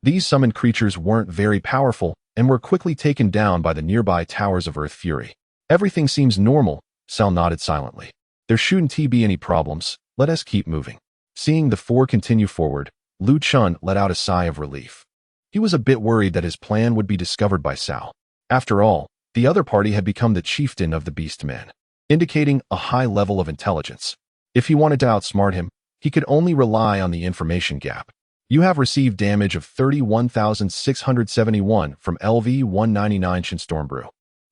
These summoned creatures weren't very powerful and were quickly taken down by the nearby towers of Earth Fury. Everything seems normal, Sal nodded silently. There shouldn't be any problems, let us keep moving. Seeing the 4 continue forward, Lu Chun let out a sigh of relief. He was a bit worried that his plan would be discovered by Sal. After all, the other party had become the chieftain of the Beastmen, indicating a high level of intelligence. If he wanted to outsmart him, he could only rely on the information gap. You have received damage of 31,671 from LV-199 Chun Stormbrew.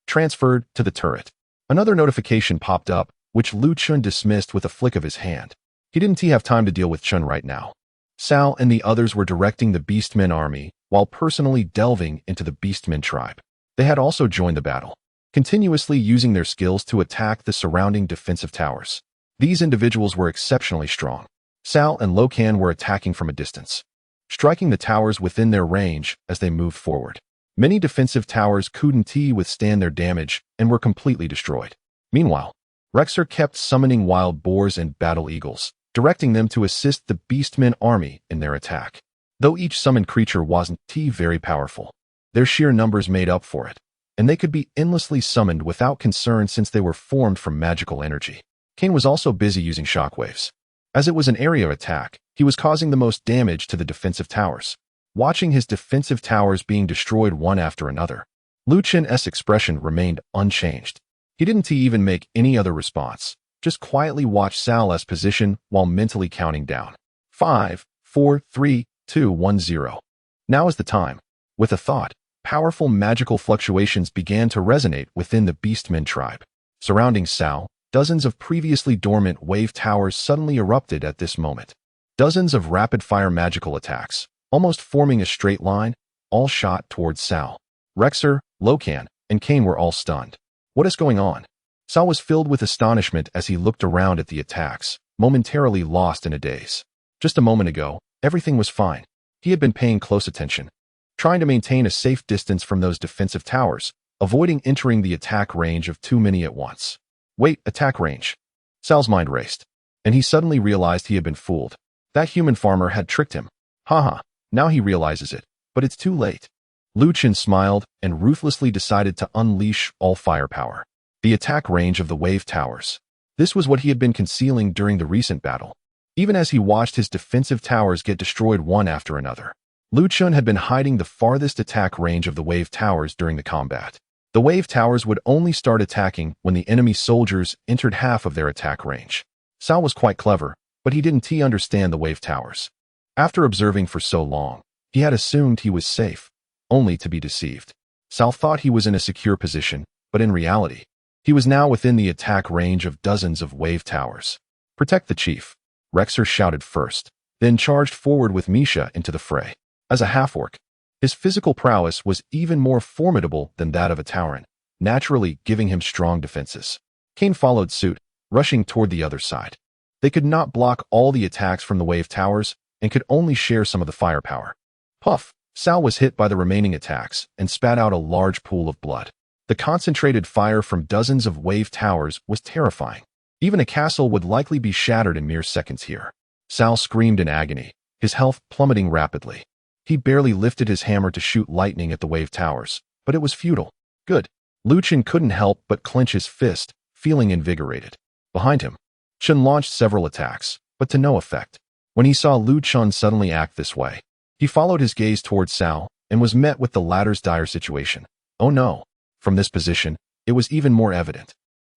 Transferred to the turret. Another notification popped up, which Lu Chun dismissed with a flick of his hand. He didn't have time to deal with Chun right now. Sal and the others were directing the Beastmen army while personally delving into the Beastmen tribe. They had also joined the battle, continuously using their skills to attack the surrounding defensive towers. These individuals were exceptionally strong. Sal and Locan were attacking from a distance, striking the towers within their range as they moved forward. Many defensive towers couldn't withstand their damage and were completely destroyed. Meanwhile, Rexer kept summoning wild boars and battle eagles, directing them to assist the Beastmen army in their attack. Though each summoned creature wasn't very powerful, their sheer numbers made up for it, and they could be endlessly summoned without concern since they were formed from magical energy. King was also busy using shockwaves. As it was an area of attack, he was causing the most damage to the defensive towers. Watching his defensive towers being destroyed one after another, Lu Chen's expression remained unchanged. He didn't even make any other response, just quietly watched Sal's position while mentally counting down. 5, 4, 3, 2, 1, 0. Now is the time. With a thought, powerful magical fluctuations began to resonate within the Beastmen tribe. Surrounding Sal, dozens of previously dormant wave towers suddenly erupted at this moment. Dozens of rapid-fire magical attacks, almost forming a straight line, all shot towards Sal. Rexer, Locan, and Kane were all stunned. What is going on? Sal was filled with astonishment as he looked around at the attacks, momentarily lost in a daze. Just a moment ago, everything was fine. He had been paying close attention, trying to maintain a safe distance from those defensive towers, avoiding entering the attack range of too many at once. Wait, attack range. Sal's mind raced, and he suddenly realized he had been fooled. That human farmer had tricked him. Haha, now he realizes it, but it's too late. Lu Chen smiled and ruthlessly decided to unleash all firepower. The attack range of the wave towers. This was what he had been concealing during the recent battle. Even as he watched his defensive towers get destroyed one after another, Lu Chen had been hiding the farthest attack range of the wave towers during the combat. The wave towers would only start attacking when the enemy soldiers entered half of their attack range. Sal was quite clever, but he didn't understand the wave towers. After observing for so long, he had assumed he was safe, only to be deceived. Sal thought he was in a secure position, but in reality, he was now within the attack range of dozens of wave towers. Protect the chief, Rexer shouted first, then charged forward with Misha into the fray. As a half-orc, his physical prowess was even more formidable than that of a Tauren, naturally giving him strong defenses. Kane followed suit, rushing toward the other side. They could not block all the attacks from the wave towers and could only share some of the firepower. Puff! Sal was hit by the remaining attacks and spat out a large pool of blood. The concentrated fire from dozens of wave towers was terrifying. Even a castle would likely be shattered in mere seconds here. Sal screamed in agony, his health plummeting rapidly. He barely lifted his hammer to shoot lightning at the wave towers, but it was futile. Good. Lu Chen couldn't help but clench his fist, feeling invigorated. Behind him, Chun launched several attacks, but to no effect. When he saw Lu Chen suddenly act this way, he followed his gaze towards Sal and was met with the latter's dire situation. Oh no. From this position, it was even more evident.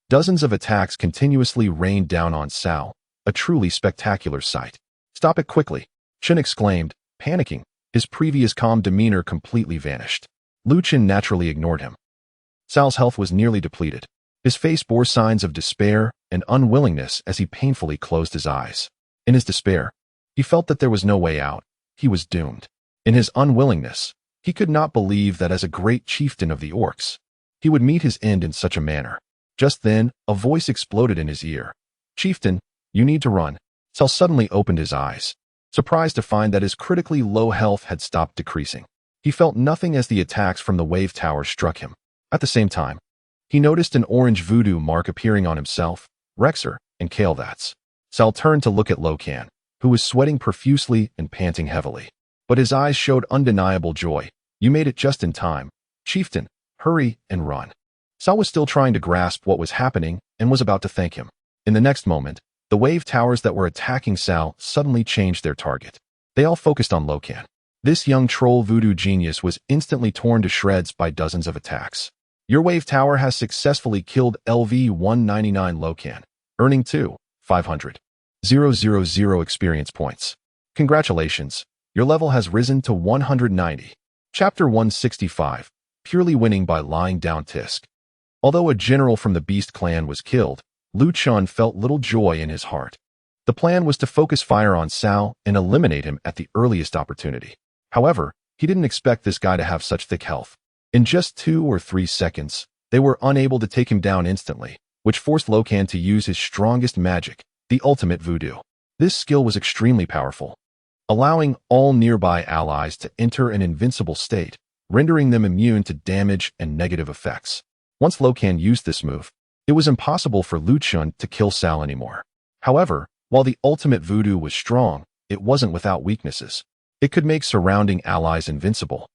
Dozens of attacks continuously rained down on Sal, a truly spectacular sight. Stop it quickly, Chun exclaimed, panicking. His previous calm demeanor completely vanished. Lu Chen naturally ignored him. Sal's health was nearly depleted. His face bore signs of despair and unwillingness as he painfully closed his eyes. In his despair, he felt that there was no way out. He was doomed. In his unwillingness, he could not believe that as a great chieftain of the orcs, he would meet his end in such a manner. Just then, a voice exploded in his ear. Chieftain, you need to run. Sal suddenly opened his eyes, surprised to find that his critically low health had stopped decreasing. He felt nothing as the attacks from the wave tower struck him. At the same time, he noticed an orange voodoo mark appearing on himself, Rexer, and Kael'thas. Sal turned to look at Locan, who was sweating profusely and panting heavily. But his eyes showed undeniable joy. You made it just in time. Chieftain, hurry and run. Sal was still trying to grasp what was happening and was about to thank him. In the next moment, the wave towers that were attacking Sal suddenly changed their target. They all focused on Locan. This young troll voodoo genius was instantly torn to shreds by dozens of attacks. Your wave tower has successfully killed LV-199 Locan, earning 500,000 experience points. Congratulations, your level has risen to 190. Chapter 165, Purely Winning by Lying Down Tisk. Although a general from the Beast clan was killed, Lu Chen felt little joy in his heart. The plan was to focus fire on Sal and eliminate him at the earliest opportunity. However, he didn't expect this guy to have such thick health. In just 2 or 3 seconds, they were unable to take him down instantly, which forced Locan to use his strongest magic, the ultimate voodoo. This skill was extremely powerful, allowing all nearby allies to enter an invincible state, rendering them immune to damage and negative effects. Once Locan used this move, it was impossible for Lu Chen to kill Sal anymore. However, while the ultimate voodoo was strong, it wasn't without weaknesses. It could make surrounding allies invincible,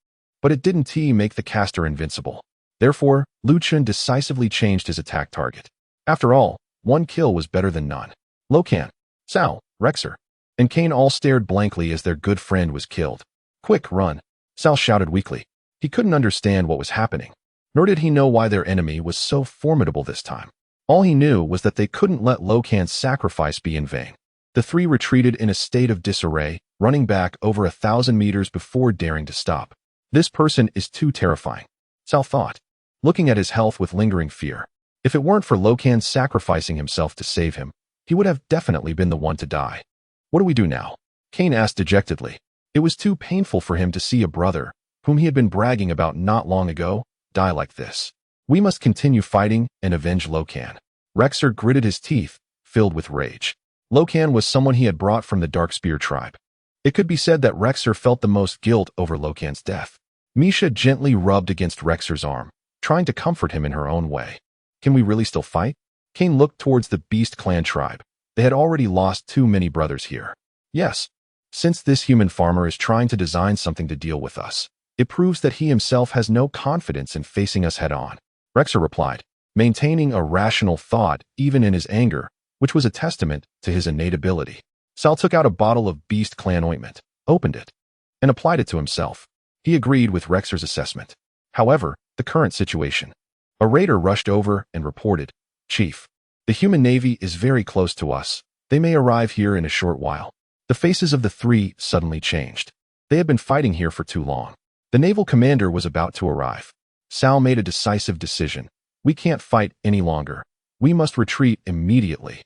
but it didn't make the caster invincible. Therefore, Chun decisively changed his attack target. After all, one kill was better than none. Locan, Cao, Rexer, and Kane all stared blankly as their good friend was killed. Quick, run, Cao shouted weakly. He couldn't understand what was happening, nor did he know why their enemy was so formidable this time. All he knew was that they couldn't let Locan's sacrifice be in vain. The three retreated in a state of disarray, running back over 1,000 meters before daring to stop. This person is too terrifying, Cao thought, looking at his health with lingering fear. If it weren't for Locan sacrificing himself to save him, he would have definitely been the one to die. What do we do now? Kane asked dejectedly. It was too painful for him to see a brother, whom he had been bragging about not long ago, die like this. We must continue fighting and avenge Locan. Rexer gritted his teeth, filled with rage. Locan was someone he had brought from the Darkspear tribe. It could be said that Rexer felt the most guilt over Locan's death. Misha gently rubbed against Rexer's arm, trying to comfort him in her own way. Can we really still fight? Kane looked towards the Beast Clan tribe. They had already lost too many brothers here. Yes. Since this human farmer is trying to design something to deal with us, it proves that he himself has no confidence in facing us head-on. Rexer replied, maintaining a rational thought even in his anger, which was a testament to his innate ability. Sal took out a bottle of Beast Clan ointment, opened it, and applied it to himself. He agreed with Rexer's assessment. However, the current situation. A raider rushed over and reported, Chief, the human navy is very close to us. They may arrive here in a short while. The faces of the three suddenly changed. They had been fighting here for too long. The naval commander was about to arrive. Sal made a decisive decision. We can't fight any longer. We must retreat immediately.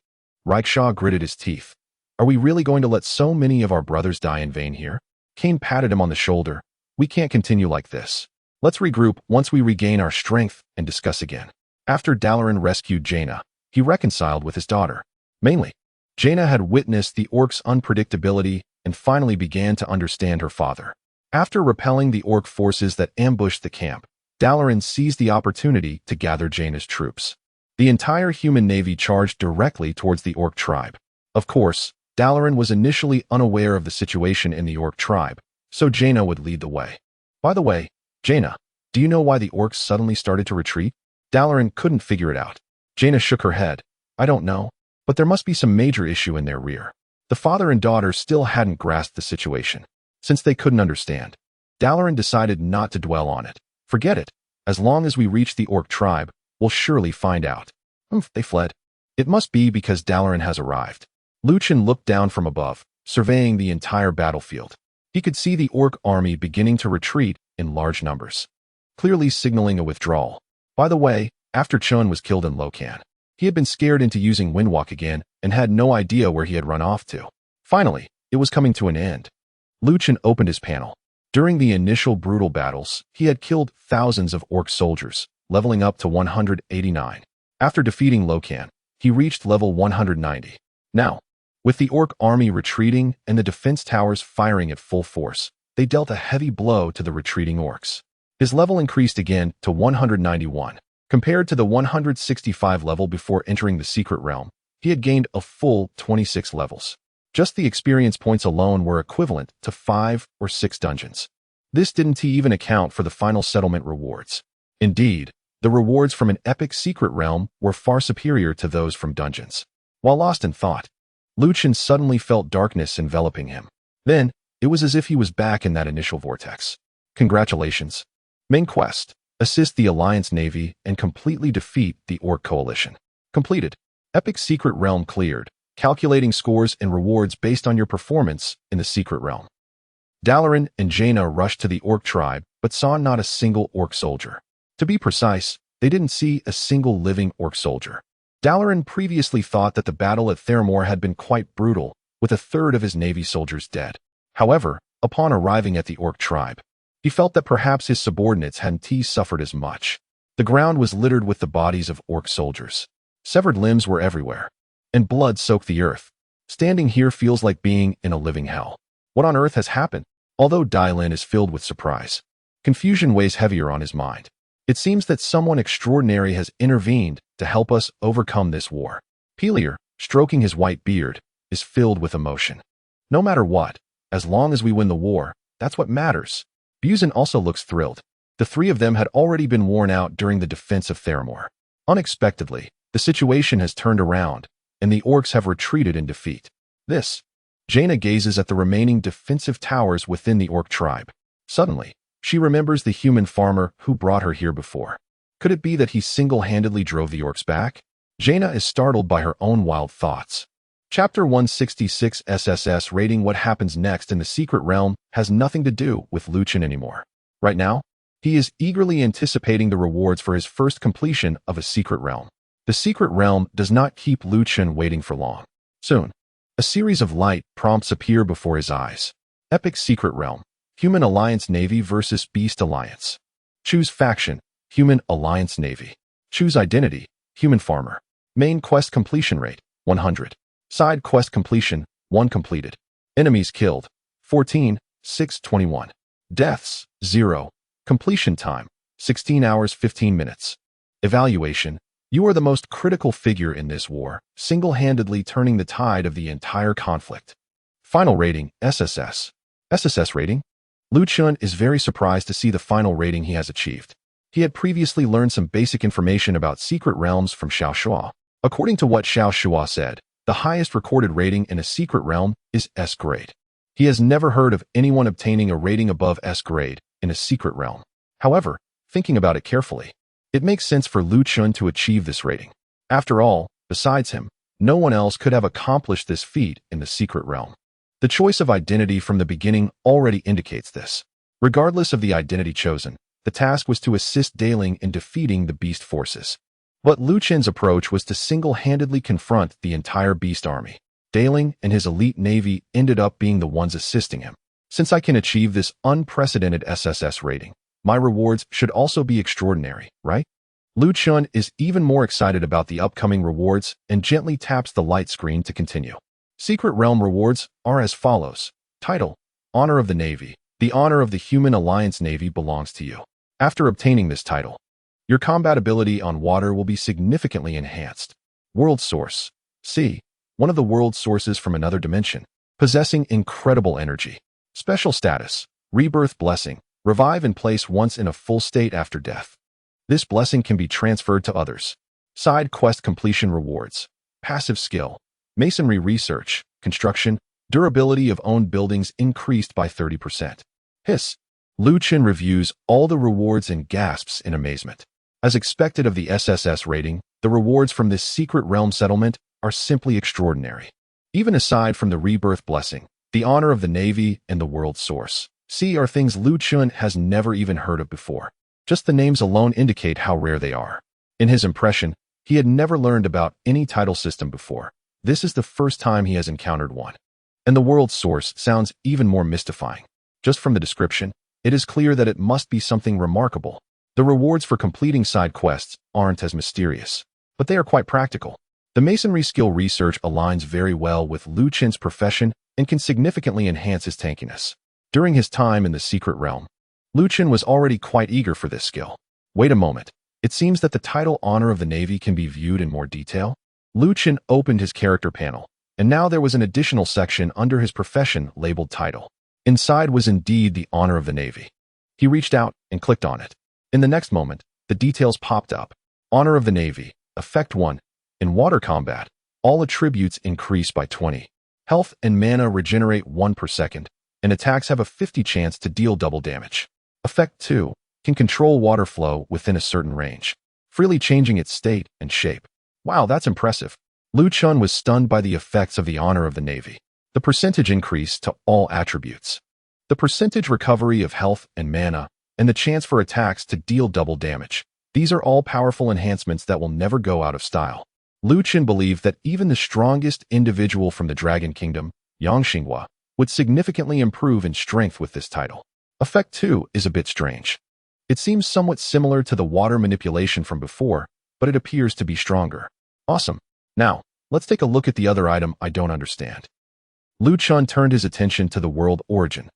Reikshaw gritted his teeth. Are we really going to let so many of our brothers die in vain here? Kane patted him on the shoulder. We can't continue like this. Let's regroup once we regain our strength and discuss again. After Dalaran rescued Jaina, he reconciled with his daughter. Mainly, Jaina had witnessed the orc's unpredictability and finally began to understand her father. After repelling the orc forces that ambushed the camp, Dalaran seized the opportunity to gather Jaina's troops. The entire human navy charged directly towards the orc tribe. Of course, Dalaran was initially unaware of the situation in the orc tribe, so Jaina would lead the way. By the way, Jaina, do you know why the orcs suddenly started to retreat? Dalaran couldn't figure it out. Jaina shook her head. I don't know, but there must be some major issue in their rear. The father and daughter still hadn't grasped the situation. Since they couldn't understand, Dalaran decided not to dwell on it. Forget it. As long as we reach the orc tribe, we'll surely find out. They fled. It must be because Dalaran has arrived. Chun looked down from above, surveying the entire battlefield. He could see the orc army beginning to retreat in large numbers, clearly signaling a withdrawal. By the way, after Chun was killed in Locan, he had been scared into using Windwalk again and had no idea where he had run off to. Finally, it was coming to an end. Chun opened his panel. During the initial brutal battles, he had killed thousands of orc soldiers, leveling up to 189. After defeating Locan, he reached level 190. Now, with the orc army retreating and the defense towers firing at full force, they dealt a heavy blow to the retreating orcs. His level increased again to 191. Compared to the 165 level before entering the secret realm, he had gained a full 26 levels. Just the experience points alone were equivalent to 5 or 6 dungeons. This didn't even account for the final settlement rewards. Indeed, the rewards from an epic secret realm were far superior to those from dungeons. While lost in thought, Chun suddenly felt darkness enveloping him. Then, it was as if he was back in that initial vortex. Congratulations. Main quest: assist the Alliance Navy and completely defeat the Orc Coalition. Completed. Epic Secret Realm cleared. Calculating scores and rewards based on your performance in the Secret Realm. Dalaran and Jaina rushed to the Orc tribe, but saw not a single Orc soldier. To be precise, they didn't see a single living Orc soldier. Dalaran previously thought that the battle at Theramore had been quite brutal, with a third of his navy soldiers dead. However, upon arriving at the Orc tribe, he felt that perhaps his subordinates hadn't suffered as much. The ground was littered with the bodies of Orc soldiers. Severed limbs were everywhere, and blood soaked the earth. Standing here feels like being in a living hell. What on earth has happened? Although Dylan is filled with surprise, confusion weighs heavier on his mind. It seems that someone extraordinary has intervened to help us overcome this war. Pelier, stroking his white beard, is filled with emotion. No matter what, As long as we win the war, that's what matters. Buzan also looks thrilled. The three of them had already been worn out during the defense of Theramore. Unexpectedly, the situation has turned around, and the orcs have retreated in defeat. Jaina gazes at the remaining defensive towers within the orc tribe. Suddenly, she remembers the human farmer who brought her here before. Could it be that he single-handedly drove the orcs back? Jaina is startled by her own wild thoughts. Chapter 166 SSS rating. What happens next in the secret realm has nothing to do with Lu Chun anymore. Right now, he is eagerly anticipating the rewards for his first completion of a secret realm. The secret realm does not keep Lu Chun waiting for long. Soon, a series of light prompts appear before his eyes. Epic Secret Realm. Human Alliance Navy versus Beast Alliance. Choose faction. Human Alliance Navy. Choose identity. Human Farmer. Main quest completion rate, 100. Side quest completion, 1 completed. Enemies killed, 14, 621. Deaths, 0. Completion time, 16 hours 15 minutes. Evaluation. You are the most critical figure in this war, single-handedly turning the tide of the entire conflict. Final rating, SSS. SSS rating? Lu Chun is very surprised to see the final rating he has achieved. He had previously learned some basic information about secret realms from Xiao Shuo. According to what Xiao Shuo said, the highest recorded rating in a secret realm is S grade. He has never heard of anyone obtaining a rating above S grade in a secret realm. However, thinking about it carefully, it makes sense for Lu Chun to achieve this rating. After all, besides him, no one else could have accomplished this feat in the secret realm. The choice of identity from the beginning already indicates this. Regardless of the identity chosen, the task was to assist Daling in defeating the beast forces. But Lu Chun's approach was to single-handedly confront the entire beast army. Daling and his elite navy ended up being the ones assisting him. Since I can achieve this unprecedented SSS rating, my rewards should also be extraordinary, right? Lu Chun is even more excited about the upcoming rewards and gently taps the light screen to continue. Secret Realm rewards are as follows. Title: Honor of the Navy. The honor of the Human Alliance Navy belongs to you. After obtaining this title, your combat ability on water will be significantly enhanced. World Source. See, one of the world sources from another dimension, possessing incredible energy. Special status: Rebirth Blessing. Revive in place once in a full state after death. This blessing can be transferred to others. Side quest completion rewards. Passive skill: Masonry research, construction, durability of owned buildings increased by 30%. Lu Chun reviews all the rewards and gasps in amazement. As expected of the SSS rating, the rewards from this secret realm settlement are simply extraordinary. Even aside from the rebirth blessing, the honor of the Navy and the world source, are things Lu Chun has never even heard of before. Just the names alone indicate how rare they are. In his impression, he had never learned about any title system before. This is the first time he has encountered one. And the world source sounds even more mystifying. Just from the description, it is clear that it must be something remarkable. The rewards for completing side quests aren't as mysterious, but they are quite practical. The masonry skill research aligns very well with Lu Chun's profession and can significantly enhance his tankiness. During his time in the secret realm, Lu Chun was already quite eager for this skill. Wait a moment. It seems that the title Honor of the Navy can be viewed in more detail. Lu Chun opened his character panel, and now there was an additional section under his profession labeled Title. Inside was indeed the Honor of the Navy. He reached out and clicked on it. In the next moment, the details popped up. Honor of the Navy. Effect 1. In water combat, all attributes increase by 20. Health and mana regenerate 1 per second, and attacks have a 50 chance to deal double damage. Effect 2. Can control water flow within a certain range, freely changing its state and shape. Wow, that's impressive. Lu Chun was stunned by the effects of the Honor of the Navy. The percentage increase to all attributes, the percentage recovery of health and mana, and the chance for attacks to deal double damage. These are all powerful enhancements that will never go out of style. Lu Chun believed that even the strongest individual from the Dragon Kingdom, Yang Xinghua, would significantly improve in strength with this title. Effect 2 is a bit strange. It seems somewhat similar to the water manipulation from before, but it appears to be stronger. Awesome. Now, let's take a look at the other item I don't understand. Lu Chun turned his attention to the world origin,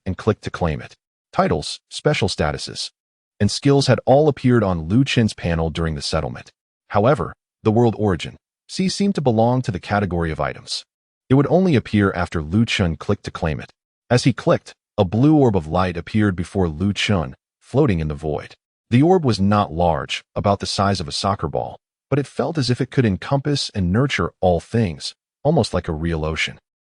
and clicked to claim it. Titles, special statuses, and skills had all appeared on Lu Chun's panel during the settlement. However, the world origin, seemed to belong to the category of items. It would only appear after Lu Chun clicked to claim it. As he clicked, a blue orb of light appeared before Lu Chun, floating in the void. The orb was not large, about the size of a soccer ball, but it felt as if it could encompass and nurture all things, almost like a real ocean.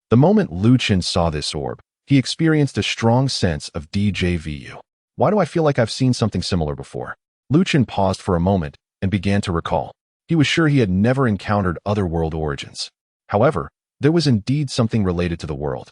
The moment Lu Chun saw this orb, he experienced a strong sense of deja vu. Why do I feel like I've seen something similar before? Lu Chun paused for a moment and began to recall. He was sure he had never encountered other world origins. However, there was indeed something related to the world.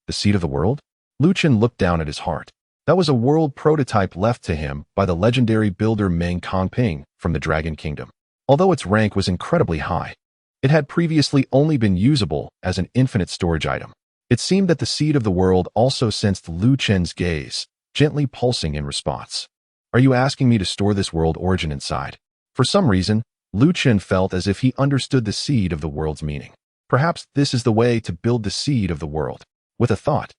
The seed of the world? Lu Chun looked down at his heart. That was a world prototype left to him by the legendary builder Chongqing from the Dragon Kingdom. Although its rank was incredibly high, it had previously only been usable as an infinite storage item. It seemed that the seed of the world also sensed Lu Chun's gaze, gently pulsing in response. Are you asking me to store this world origin inside? For some reason, Lu Chun felt as if he understood the seed of the world's meaning. Perhaps this is the way to build the seed of the world. With a thought,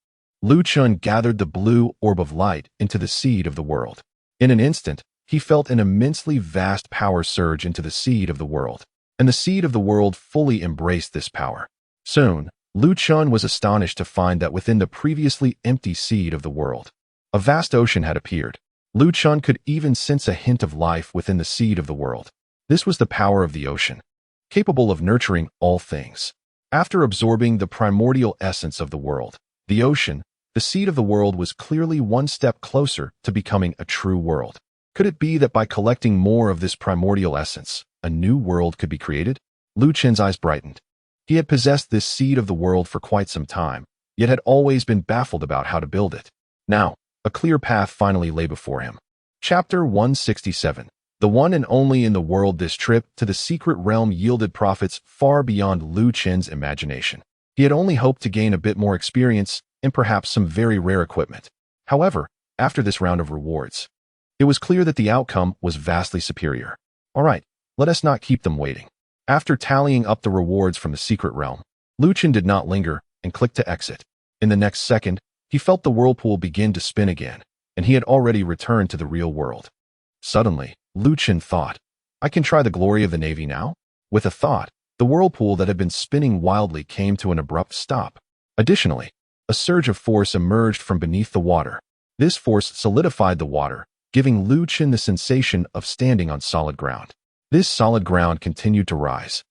Lu Chun gathered the blue orb of light into the seed of the world. In an instant, he felt an immensely vast power surge into the seed of the world, and the seed of the world fully embraced this power. Soon, Lu Chun was astonished to find that within the previously empty seed of the world, a vast ocean had appeared. Lu Chun could even sense a hint of life within the seed of the world. This was the power of the ocean, capable of nurturing all things. After absorbing the primordial essence of the world, the ocean, the seed of the world was clearly one step closer to becoming a true world. Could it be that by collecting more of this primordial essence, a new world could be created? Lu Chun's eyes brightened. He had possessed this seed of the world for quite some time, yet had always been baffled about how to build it. Now, a clear path finally lay before him. Chapter 167. The one and only in the world. This trip to the secret realm yielded profits far beyond Lu Chun's imagination. He had only hoped to gain a bit more experience and perhaps some very rare equipment. However, after this round of rewards, it was clear that the outcome was vastly superior. All right, let us not keep them waiting. After tallying up the rewards from the secret realm, Lu Chun did not linger and clicked to exit. In the next second, he felt the whirlpool begin to spin again, and he had already returned to the real world. Suddenly, Lu Chun thought, I can try the glory of the Navy now? With a thought, the whirlpool that had been spinning wildly came to an abrupt stop. Additionally, a surge of force emerged from beneath the water. This force solidified the water, giving Lu Chun the sensation of standing on solid ground. This solid ground continued to rise,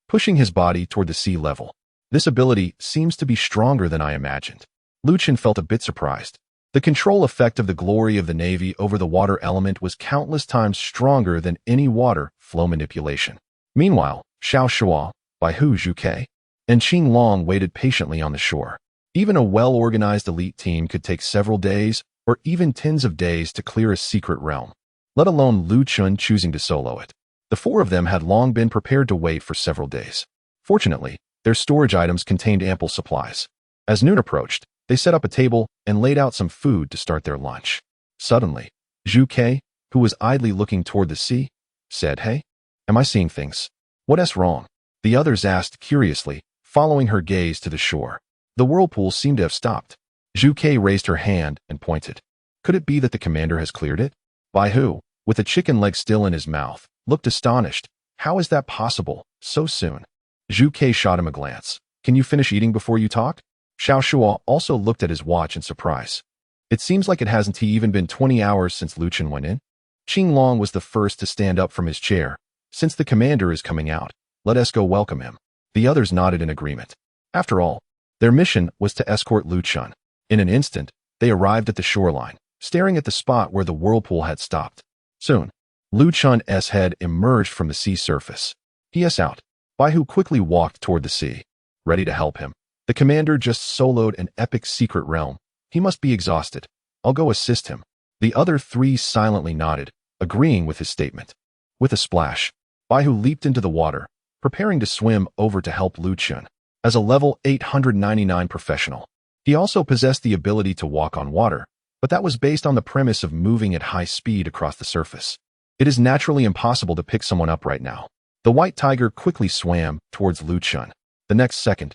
pushing his body toward the sea level. This ability seems to be stronger than I imagined. Lu Chun felt a bit surprised. The control effect of the glory of the Navy over the water element was countless times stronger than any water flow manipulation. Meanwhile, Xiao Shuo, Bai Hu Zhuke, and Qing Long waited patiently on the shore. Even a well-organized elite team could take several days or even tens of days to clear a secret realm, let alone Lu Chun choosing to solo it. The four of them had long been prepared to wait for several days. Fortunately, their storage items contained ample supplies. As noon approached, they set up a table and laid out some food to start their lunch. Suddenly, Zhuke, who was idly looking toward the sea, said, Hey, am I seeing things? What's wrong? The others asked curiously, following her gaze to the shore. The whirlpool seemed to have stopped. Zhuke raised her hand and pointed. Could it be that the commander has cleared it? Bai Hu, with a chicken leg still in his mouth, looked astonished. How is that possible, so soon? Zhuke shot him a glance. Can you finish eating before you talk? Xiao Shuo also looked at his watch in surprise. It seems like it hasn't even been 20 hours since Lu Chun went in. Qing Long was the first to stand up from his chair. Since the commander is coming out, let us go welcome him. The others nodded in agreement. After all, their mission was to escort Lu Chun. In an instant, they arrived at the shoreline, staring at the spot where the whirlpool had stopped. Soon, Lu Chun's head emerged from the sea surface. He out. Bai Hu quickly walked toward the sea, ready to help him. The commander just soloed an epic secret realm. He must be exhausted. I'll go assist him. The other three silently nodded, agreeing with his statement. With a splash, Bai Hu leaped into the water, preparing to swim over to help Lu Chun. As a level 899 professional, he also possessed the ability to walk on water, but that was based on the premise of moving at high speed across the surface. It is naturally impossible to pick someone up right now. The white tiger quickly swam towards Lu Chun. The next second,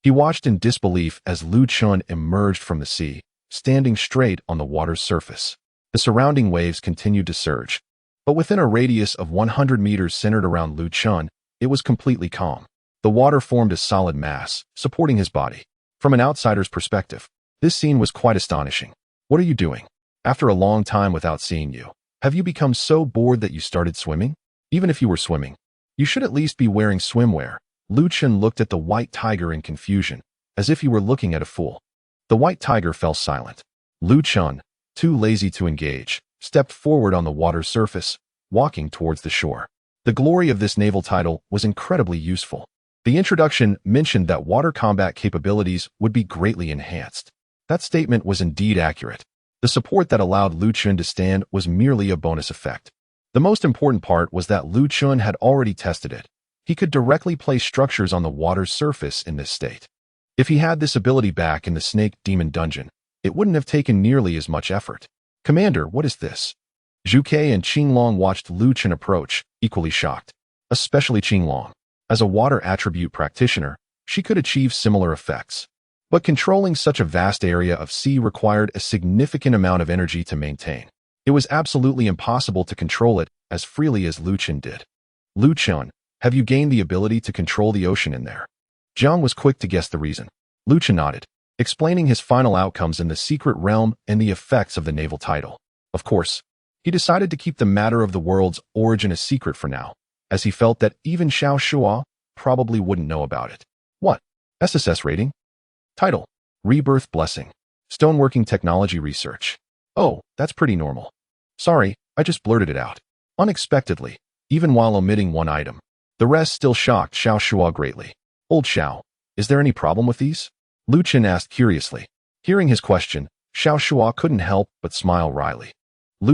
he watched in disbelief as Lu Chun emerged from the sea, standing straight on the water's surface. The surrounding waves continued to surge, but within a radius of 100 meters centered around Lu Chun, it was completely calm. The water formed a solid mass, supporting his body. From an outsider's perspective, This scene was quite astonishing. What are you doing? After a long time without seeing you, have you become so bored that you started swimming? Even if you were swimming, you should at least be wearing swimwear. Chun looked at the white tiger in confusion, as if he were looking at a fool. The white tiger fell silent. Chun, too lazy to engage, stepped forward on the water's surface, walking towards the shore. The glory of this naval title was incredibly useful. The introduction mentioned that water combat capabilities would be greatly enhanced. That statement was indeed accurate. The support that allowed Chun to stand was merely a bonus effect. The most important part was that Chun had already tested it. He could directly place structures on the water's surface in this state. If he had this ability back in the Snake Demon Dungeon, it wouldn't have taken nearly as much effort. Commander, what is this? Zhuke and Qinglong watched Chun approach, equally shocked. Especially Qinglong. As a water attribute practitioner, she could achieve similar effects. But controlling such a vast area of sea required a significant amount of energy to maintain. It was absolutely impossible to control it as freely as Chun did. Chun, have you gained the ability to control the ocean in there? Jang was quick to guess the reason. Chun nodded, explaining his final outcomes in the secret realm and the effects of the naval title. Of course, he decided to keep the matter of the world's origin a secret for now, as he felt that even Xiao Shua probably wouldn't know about it. What? SSS rating? Title: Rebirth Blessing. Stoneworking Technology Research. Oh, that's pretty normal. Sorry, I just blurted it out. Unexpectedly, even while omitting one item. The rest still shocked Xiao Shua greatly. Old Xiao, is there any problem with these? Chun asked curiously. Hearing his question, Xiao Shua couldn't help but smile wryly.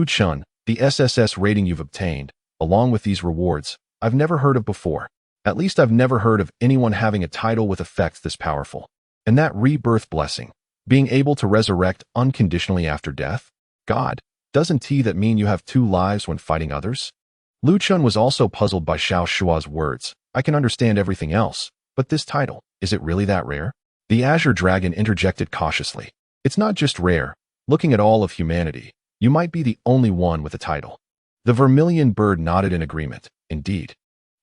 Chun, the SSS rating you've obtained, along with these rewards, I've never heard of before. At least I've never heard of anyone having a title with effects this powerful. And that rebirth blessing, being able to resurrect unconditionally after death? God, doesn't that mean you have 2 lives when fighting others? Chun was also puzzled by Xiao Shua's words. I can understand everything else, but this title, is it really that rare? The Azure Dragon interjected cautiously. It's not just rare. Looking at all of humanity, you might be the only one with a title. The Vermilion Bird nodded in agreement. Indeed.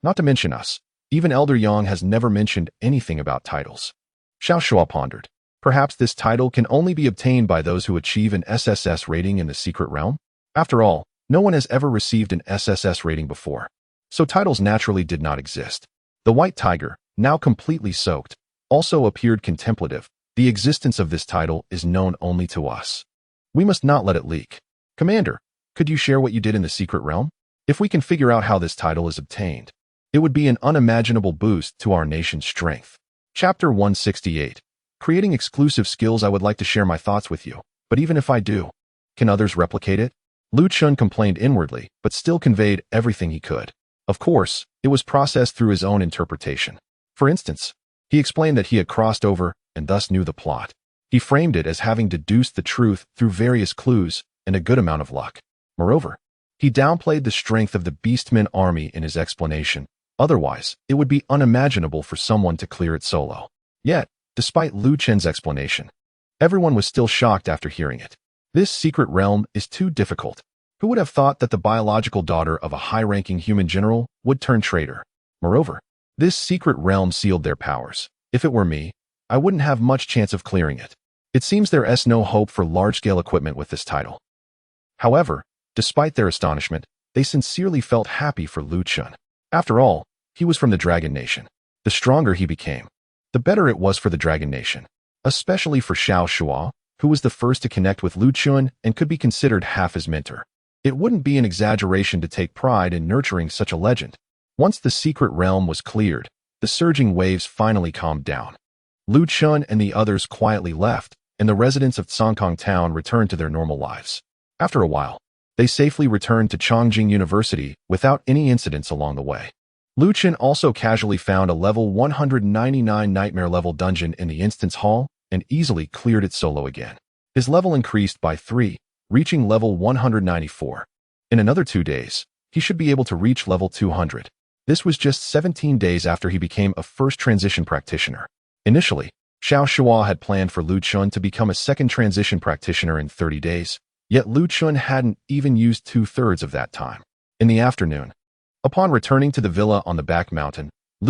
Not to mention us. Even Elder Yang has never mentioned anything about titles. Xiao Shua pondered. Perhaps this title can only be obtained by those who achieve an SSS rating in the secret realm? After all, no one has ever received an SSS rating before. So titles naturally did not exist. The white tiger, now completely soaked, also appeared contemplative. The existence of this title is known only to us. We must not let it leak. Commander, could you share what you did in the secret realm? If we can figure out how this title is obtained, it would be an unimaginable boost to our nation's strength. Chapter 168. Creating exclusive skills. I would like to share my thoughts with you, but even if I do, can others replicate it? Chun complained inwardly, but still conveyed everything he could. Of course, it was processed through his own interpretation. For instance, he explained that he had crossed over and thus knew the plot. He framed it as having deduced the truth through various clues and a good amount of luck. Moreover, he downplayed the strength of the Beastmen army in his explanation. Otherwise, it would be unimaginable for someone to clear it solo. Yet, despite Chun's explanation, everyone was still shocked after hearing it. This secret realm is too difficult. Who would have thought that the biological daughter of a high-ranking human general would turn traitor? Moreover, this secret realm sealed their powers. If it were me, I wouldn't have much chance of clearing it. It seems there is no hope for large-scale equipment with this title. However, despite their astonishment, they sincerely felt happy for Chun. After all, he was from the Dragon Nation. The stronger he became, the better it was for the Dragon Nation, especially for Xiao Shua, who was the first to connect with Chun and could be considered half his mentor. It wouldn't be an exaggeration to take pride in nurturing such a legend. Once the secret realm was cleared, the surging waves finally calmed down. Chun and the others quietly left, and the residents of Chongqing town returned to their normal lives. After a while, they safely returned to Chongqing University without any incidents along the way. Chun also casually found a level 199 nightmare-level dungeon in the instance hall and easily cleared it solo again. His level increased by 3, reaching level 194. In another 2 days, he should be able to reach level 200. This was just 17 days after he became a first transition practitioner. Initially, Xiao Shua had planned for Chun to become a second transition practitioner in 30 days, yet Chun hadn't even used 2/3 of that time. In the afternoon, upon returning to the villa on the back mountain,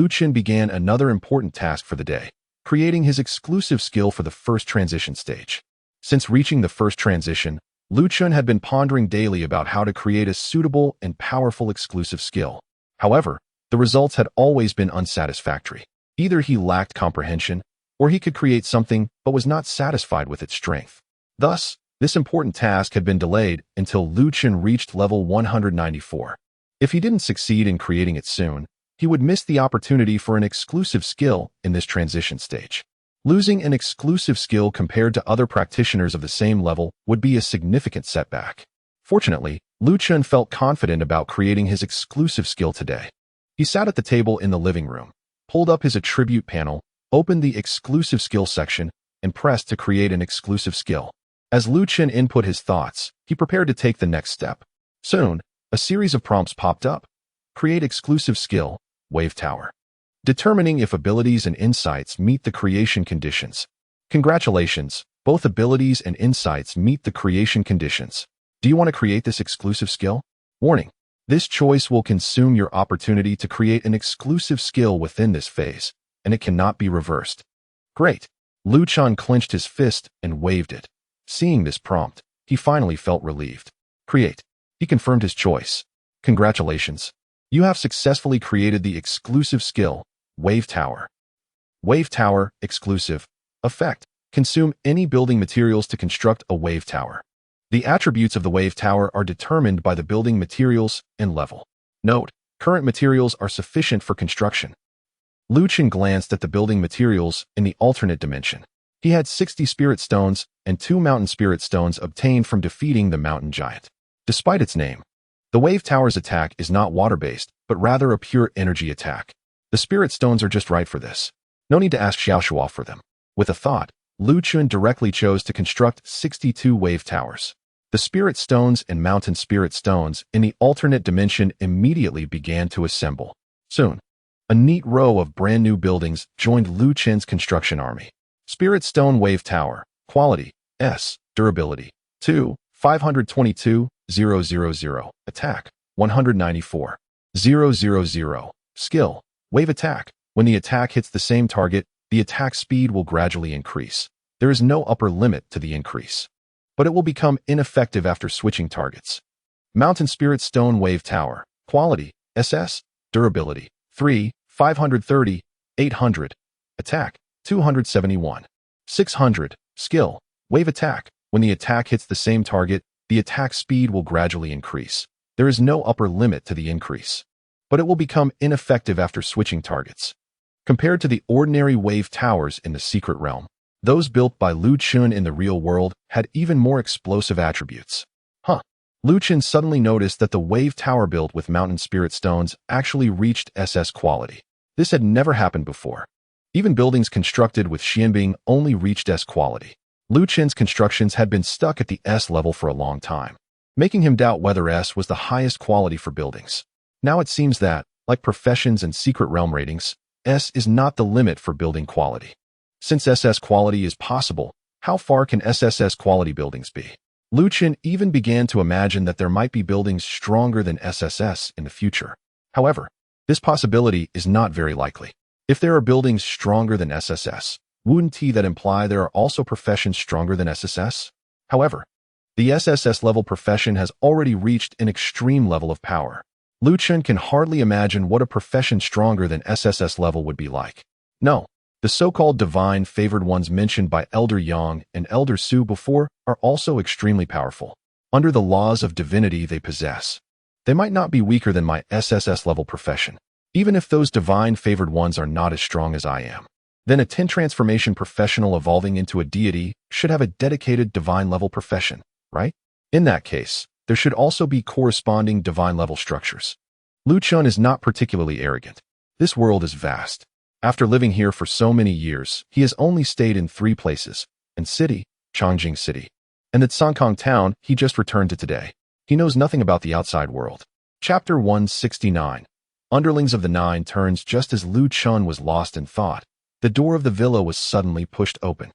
Chun began another important task for the day, creating his exclusive skill for the first transition stage. Since reaching the first transition, Chun had been pondering daily about how to create a suitable and powerful exclusive skill. However, the results had always been unsatisfactory. Either he lacked comprehension, or he could create something but was not satisfied with its strength. Thus, this important task had been delayed until Chun reached level 194. If he didn't succeed in creating it soon, he would miss the opportunity for an exclusive skill in this transition stage. Losing an exclusive skill compared to other practitioners of the same level would be a significant setback. Fortunately, Chun felt confident about creating his exclusive skill today. He sat at the table in the living room, pulled up his attribute panel, opened the exclusive skill section, and pressed to create an exclusive skill. As Chun input his thoughts, he prepared to take the next step. Soon, a series of prompts popped up. Create exclusive skill, Wave Tower. Determining if abilities and insights meet the creation conditions. Congratulations, both abilities and insights meet the creation conditions. Do you want to create this exclusive skill? Warning: this choice will consume your opportunity to create an exclusive skill within this phase, and it cannot be reversed. Great. Chun clenched his fist and waved it. Seeing this prompt, he finally felt relieved. Create. He confirmed his choice. Congratulations. You have successfully created the exclusive skill, Wave Tower. Wave Tower, exclusive. Effect: consume any building materials to construct a wave tower. The attributes of the wave tower are determined by the building materials and level. Note: current materials are sufficient for construction. Chun glanced at the building materials in the alternate dimension. He had 60 spirit stones and 2 mountain spirit stones obtained from defeating the mountain giant. Despite its name, the wave tower's attack is not water-based, but rather a pure energy attack. The spirit stones are just right for this. No need to ask Xiao for them. With a thought, Chun directly chose to construct 62 wave towers. The spirit stones and mountain spirit stones in the alternate dimension immediately began to assemble. Soon, a neat row of brand new buildings joined Chun's construction army. Spirit Stone Wave Tower. Quality: S. Durability: 2, 522, 000. Attack: 194, 000. Skill: Wave Attack. When the attack hits the same target, the attack speed will gradually increase. There is no upper limit to the increase, but it will become ineffective after switching targets. Mountain Spirit Stone Wave Tower. Quality: SS. Durability: 3, 530, 800. Attack: 271, 600. Skill: Wave Attack. When the attack hits the same target, the attack speed will gradually increase. There is no upper limit to the increase, but it will become ineffective after switching targets. Compared to the ordinary wave towers in the secret realm, those built by Chun in the real world had even more explosive attributes. Chun suddenly noticed that the wave tower built with mountain spirit stones actually reached SS quality. This had never happened before. Even buildings constructed with Xianbing only reached S quality. Chun's constructions had been stuck at the S level for a long time, making him doubt whether S was the highest quality for buildings. Now it seems that, like professions and secret realm ratings, S is not the limit for building quality. Since SS quality is possible, how far can SSS quality buildings be? Chun even began to imagine that there might be buildings stronger than SSS in the future. However, this possibility is not very likely. If there are buildings stronger than SSS, wouldn't that imply there are also professions stronger than SSS? However, the SSS level profession has already reached an extreme level of power. Chun can hardly imagine what a profession stronger than SSS level would be like. No, the so-called divine favored ones mentioned by Elder Yang and Elder Su before are also extremely powerful. Under the laws of divinity they possess, they might not be weaker than my SSS level profession. Even if those divine favored ones are not as strong as I am, then a 10 transformation professional evolving into a deity should have a dedicated divine level profession, right? In that case, there should also be corresponding divine level structures. Chun is not particularly arrogant. This world is vast. After living here for so many years, he has only stayed in 3 places, and city, Chongqing City, and the Chongqing town he just returned to today. He knows nothing about the outside world. Chapter 169. Underlings of the 9 turns. Just as Chun was lost in thought, the door of the villa was suddenly pushed open.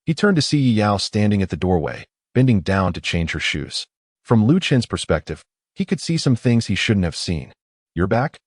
He turned to see Yao standing at the doorway, bending down to change her shoes. From Chun's perspective, he could see some things he shouldn't have seen. "You're back?"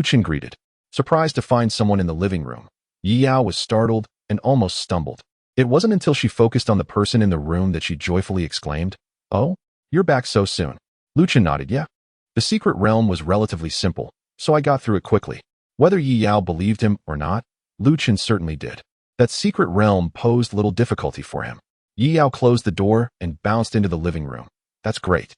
Chun greeted. Surprised to find someone in the living room, Yao was startled and almost stumbled. It wasn't until she focused on the person in the room that she joyfully exclaimed, "Oh, you're back so soon." Lu Chun nodded, "Yeah." The secret realm was relatively simple, so I got through it quickly. Whether Yi Yao believed him or not, Lu Chun certainly did. That secret realm posed little difficulty for him. Yi Yao closed the door and bounced into the living room. "That's great.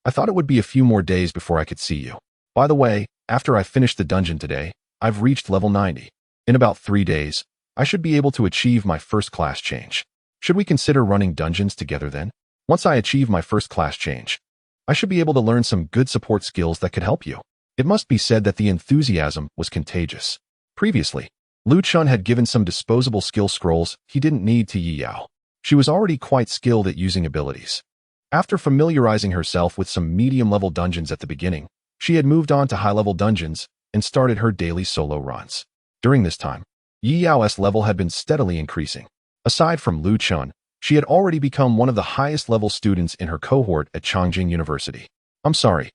I thought it would be a few more days before I could see you. By the way, after I finished the dungeon today, I've reached level 90. In about 3 days, I should be able to achieve my first class change. Should we consider running dungeons together then? Once I achieve my first class change, I should be able to learn some good support skills that could help you." It must be said that the enthusiasm was contagious. Previously, Lu Chun had given some disposable skill scrolls he didn't need to Yi Yao. She was already quite skilled at using abilities. After familiarizing herself with some medium-level dungeons at the beginning, she had moved on to high-level dungeons and started her daily solo runs. During this time, Yi Yao's level had been steadily increasing. Aside from Lu Chun, she had already become one of the highest-level students in her cohort at Chongqing University. "I'm sorry,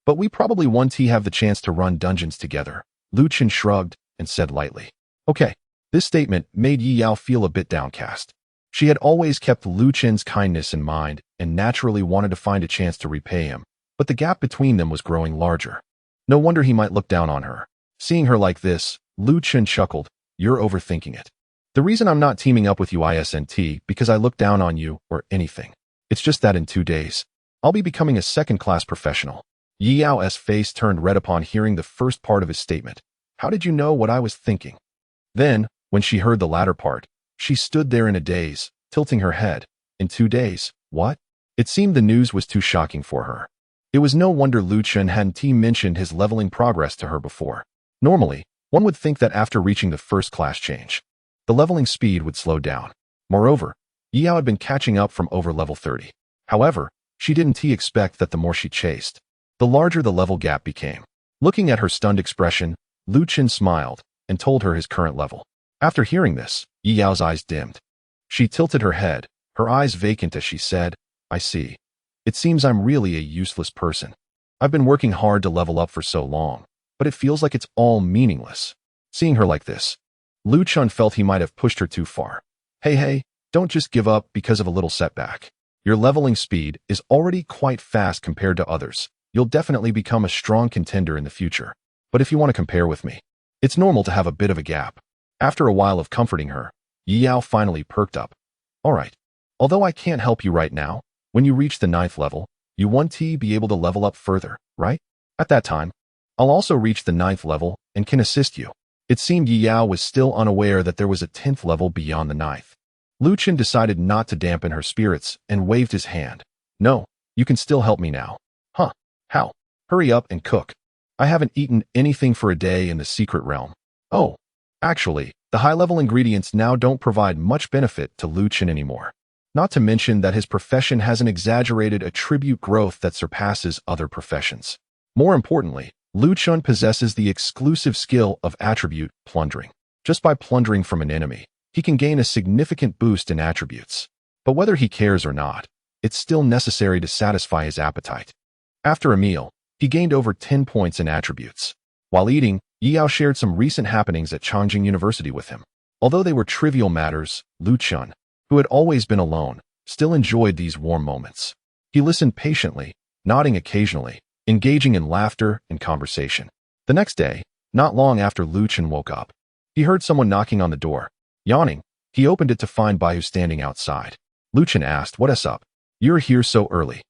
but we probably won't have the chance to run dungeons together," Lu Chun shrugged and said lightly. "Okay." This statement made Yi Yao feel a bit downcast. She had always kept Lu Chun's kindness in mind and naturally wanted to find a chance to repay him, but the gap between them was growing larger. No wonder he might look down on her. Seeing her like this, Lu Chun chuckled, "You're overthinking it. The reason I'm not teaming up with you isn't because I look down on you or anything. It's just that in 2 days, I'll be becoming a second-class professional." Yi Yao's face turned red upon hearing the first part of his statement. "How did you know what I was thinking?" Then, when she heard the latter part, she stood there in a daze, tilting her head. "In 2 days, what?" It seemed the news was too shocking for her. It was no wonder Lu Chun hadn't mentioned his leveling progress to her before. Normally, one would think that after reaching the first class change, the leveling speed would slow down. Moreover, Yi Yao had been catching up from over level 30. However, she didn't expect that the more she chased, the larger the level gap became. Looking at her stunned expression, Lu Chun smiled and told her his current level. After hearing this, Yi Yao's eyes dimmed. She tilted her head, her eyes vacant as she said, "I see. It seems I'm really a useless person. I've been working hard to level up for so long, but it feels like it's all meaningless." Seeing her like this, Lu Chun felt he might have pushed her too far. Hey, don't just give up because of a little setback. Your leveling speed is already quite fast compared to others. You'll definitely become a strong contender in the future. But if you want to compare with me, it's normal to have a bit of a gap. After a while of comforting her, Yi Yao finally perked up. "All right. Although I can't help you right now, when you reach the 9th level, you won't be able to level up further, right? At that time, I'll also reach the 9th level and can assist you." It seemed Yi Yao was still unaware that there was a 10th level beyond the 9th. Lu Chun decided not to dampen her spirits and waved his hand. "No, you can still help me now." "Huh? How?" "Hurry up and cook. I haven't eaten anything for a day in the secret realm." "Oh, actually, the high-level ingredients now don't provide much benefit to Lu Chun anymore. Not to mention that his profession has an exaggerated attribute growth that surpasses other professions. More importantly, Lu Chun possesses the exclusive skill of attribute plundering. Just by plundering from an enemy, he can gain a significant boost in attributes. But whether he cares or not, it's still necessary to satisfy his appetite. After a meal, he gained over 10 points in attributes. While eating, Yi Yao shared some recent happenings at Chongqing University with him. Although they were trivial matters, Lu Chun, who had always been alone, still enjoyed these warm moments. He listened patiently, nodding occasionally, engaging in laughter and conversation. The next day, not long after Lu Chun woke up, he heard someone knocking on the door. Yawning, he opened it to find Baihu standing outside. Lu Chun asked, "What's up? You're here so early."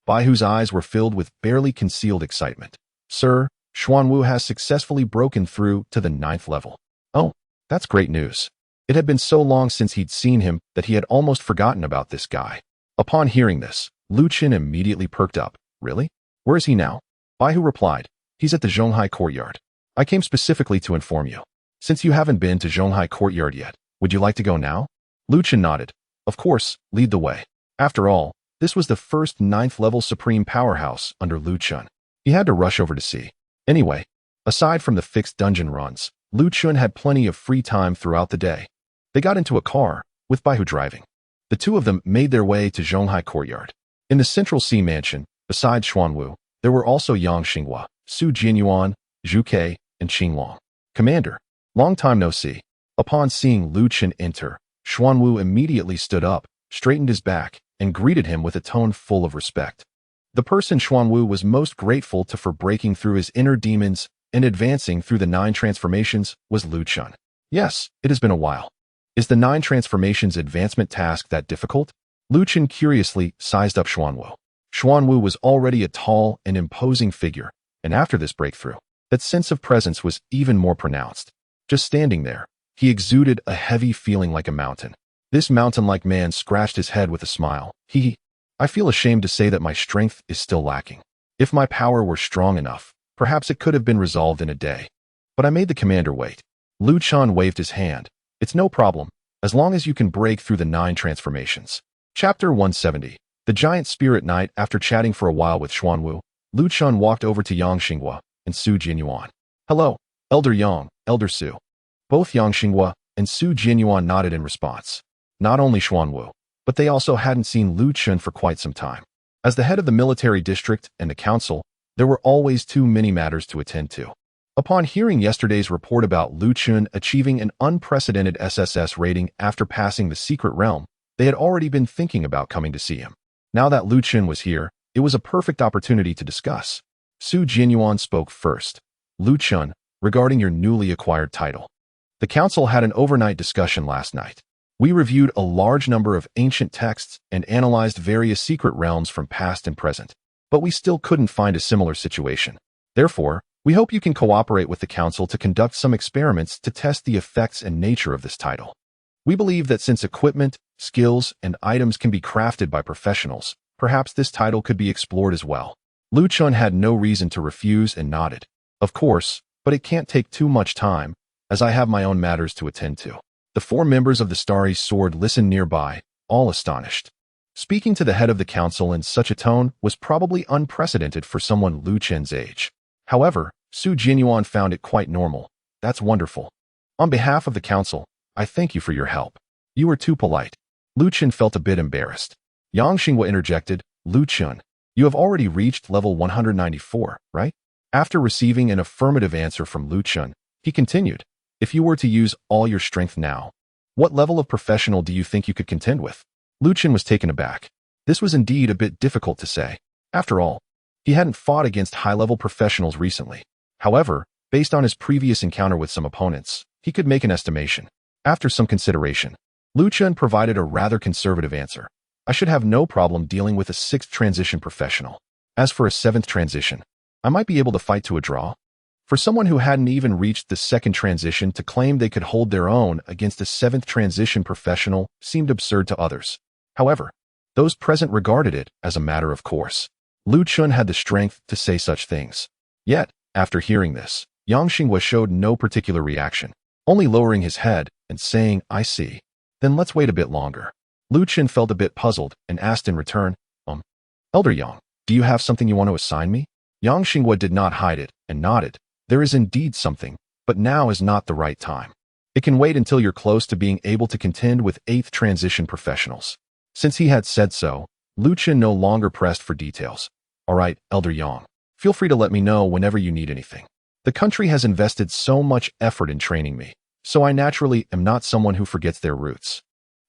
Baihu's eyes were filled with barely concealed excitement. "Sir, Xuanwu has successfully broken through to the 9th level." "Oh, that's great news." It had been so long since he'd seen him that he had almost forgotten about this guy. Upon hearing this, Lu Chun immediately perked up. "Really? Where is he now?" Baihu replied, "He's at the Zhonghai courtyard. I came specifically to inform you. Since you haven't been to Zhonghai courtyard yet, would you like to go now?" Lu Chun nodded. "Of course, lead the way." After all, this was the first 9th level supreme powerhouse under Lu Chun. He had to rush over to see. Anyway, aside from the fixed dungeon runs, Lu Chun had plenty of free time throughout the day. They got into a car, with Baihu driving. The two of them made their way to Zhonghai courtyard. In the Central Sea mansion, besides Xuanwu, there were also Yang Xinghua, Su Jianyuan, Zhu Ke, and Qing Long. "Commander, long time no see." Upon seeing Lu Chun enter, Xuanwu immediately stood up, straightened his back, and greeted him with a tone full of respect. The person Xuanwu was most grateful to for breaking through his inner demons and advancing through the 9 transformations was Lu Chun. Yes, it has been a while. Is the 9 transformations advancement task that difficult? Lu Chun curiously sized up Xuanwu. Xuanwu was already a tall and imposing figure, and after this breakthrough, that sense of presence was even more pronounced. Just standing there, he exuded a heavy feeling like a mountain. This mountain-like man scratched his head with a smile. I feel ashamed to say that my strength is still lacking. If my power were strong enough, perhaps it could have been resolved in a day. But I made the commander wait. Lu Chun waved his hand. It's no problem, as long as you can break through the 9 transformations. Chapter 170. The Giant Spirit Knight. After chatting for a while with Xuanwu, Lu Chun walked over to Yang Xinghua and Su Jinyuan. Hello, Elder Yang, Elder Su. Both Yang Xinghua and Su Jinyuan nodded in response. Not only Xuanwu, but they also hadn't seen Lu Chun for quite some time. As the head of the military district and the council, there were always too many matters to attend to. Upon hearing yesterday's report about Lu Chun achieving an unprecedented SSS rating after passing the secret realm, they had already been thinking about coming to see him. Now that Lu Chun was here, it was a perfect opportunity to discuss. Su Jinyuan spoke first. Lu Chun, regarding your newly acquired title. The council had an overnight discussion last night. We reviewed a large number of ancient texts and analyzed various secret realms from past and present, but we still couldn't find a similar situation. Therefore, we hope you can cooperate with the council to conduct some experiments to test the effects and nature of this title. We believe that since equipment, skills, and items can be crafted by professionals, perhaps this title could be explored as well. Lu Chun had no reason to refuse and nodded. Of course, but it can't take too much time, as I have my own matters to attend to. The 4 members of the Starry Sword listened nearby, all astonished. Speaking to the head of the council in such a tone was probably unprecedented for someone Lu Chun's age. However, Su Jinyuan found it quite normal. That's wonderful. On behalf of the council, I thank you for your help. You were too polite. Lu Chun felt a bit embarrassed. Yang Xinghua interjected, Lu Chun, you have already reached level 194, right? After receiving an affirmative answer from Lu Chun, he continued, if you were to use all your strength now, what level of professional do you think you could contend with? Lu Chun was taken aback. This was indeed a bit difficult to say. After all, he hadn't fought against high-level professionals recently. However, based on his previous encounter with some opponents, he could make an estimation. After some consideration, Lu Chun provided a rather conservative answer. I should have no problem dealing with a 6th transition professional. As for a 7th transition, I might be able to fight to a draw. For someone who hadn't even reached the 2nd transition to claim they could hold their own against a 7th transition professional seemed absurd to others. However, those present regarded it as a matter of course. Lu Chun had the strength to say such things. Yet, after hearing this, Yang Xinghua showed no particular reaction, only lowering his head and saying, I see. Then let's wait a bit longer. Lu Chun felt a bit puzzled and asked in return, Elder Yang, do you have something you want to assign me? Yang Xinghua did not hide it and nodded. There is indeed something, but now is not the right time. It can wait until you're close to being able to contend with 8th transition professionals. Since he had said so, Lu Chun no longer pressed for details. All right, Elder Yang, feel free to let me know whenever you need anything. The country has invested so much effort in training me, so I naturally am not someone who forgets their roots.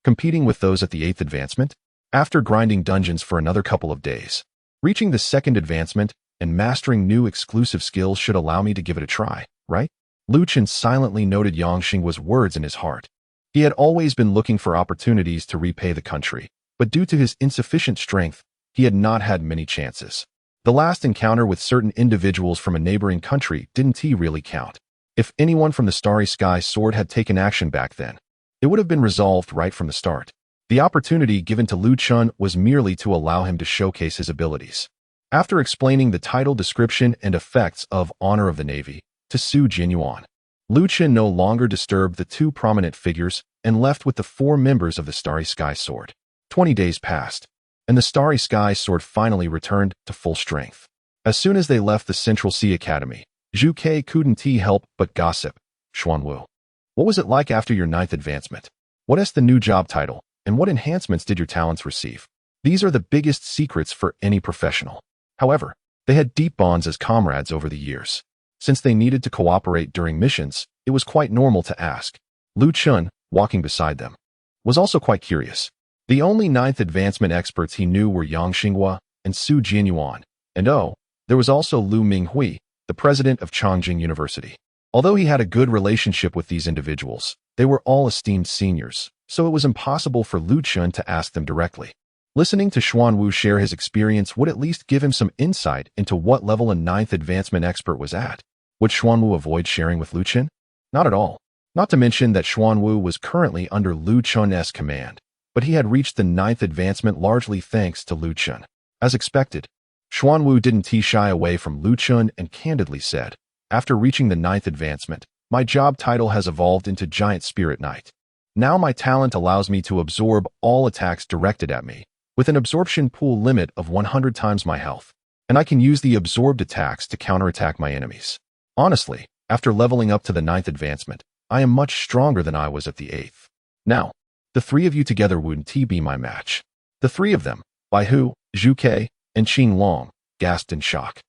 Competing with those at the 8th advancement, after grinding dungeons for another couple of days, reaching the 2nd advancement, and mastering new exclusive skills should allow me to give it a try, right? Lu Chun silently noted Yang Xinghua's words in his heart. He had always been looking for opportunities to repay the country, but due to his insufficient strength, he had not had many chances. The last encounter with certain individuals from a neighboring country didn't really count. If anyone from the Starry Sky Sword had taken action back then, it would have been resolved right from the start. The opportunity given to Lu Chun was merely to allow him to showcase his abilities. After explaining the title description and effects of Honor of the Navy to Su Jinyuan, Lu Chun no longer disturbed the 2 prominent figures and left with the 4 members of the Starry Sky Sword. 20 days passed, and the Starry Sky Sword finally returned to full strength. As soon as they left the Central Sea Academy, Zhu Ke couldn't help but gossip. Xuanwu, what was it like after your 9th advancement? What is the new job title, and what enhancements did your talents receive? These are the biggest secrets for any professional. However, they had deep bonds as comrades over the years. Since they needed to cooperate during missions, it was quite normal to ask. Lu Chun, walking beside them. was also quite curious. The only ninth advancement experts he knew were Yang Xinghua and Su Jianyuan, and there was also Lu Minghui, the president of Chongqing University. Although he had a good relationship with these individuals, they were all esteemed seniors, so it was impossible for Lu Chun to ask them directly. Listening to Xuanwu share his experience would at least give him some insight into what level a ninth advancement expert was at. Would Xuanwu avoid sharing with Lu Chun? Not at all. Not to mention that Xuanwu was currently under Lu Chun's command, but he had reached the ninth advancement largely thanks to Lu Chun. As expected, Xuanwu didn't shy away from Lu Chun and candidly said, "After reaching the ninth advancement, my job title has evolved into Giant Spirit Knight. Now my talent allows me to absorb all attacks directed at me, with an absorption pool limit of 100 times my health, and I can use the absorbed attacks to counterattack my enemies. Honestly, after leveling up to the ninth advancement, I am much stronger than I was at the eighth. Now, the three of you together wouldn't be my match." The three of them, Bai Hu, Zhu Ke, and Qing Long, gasped in shock.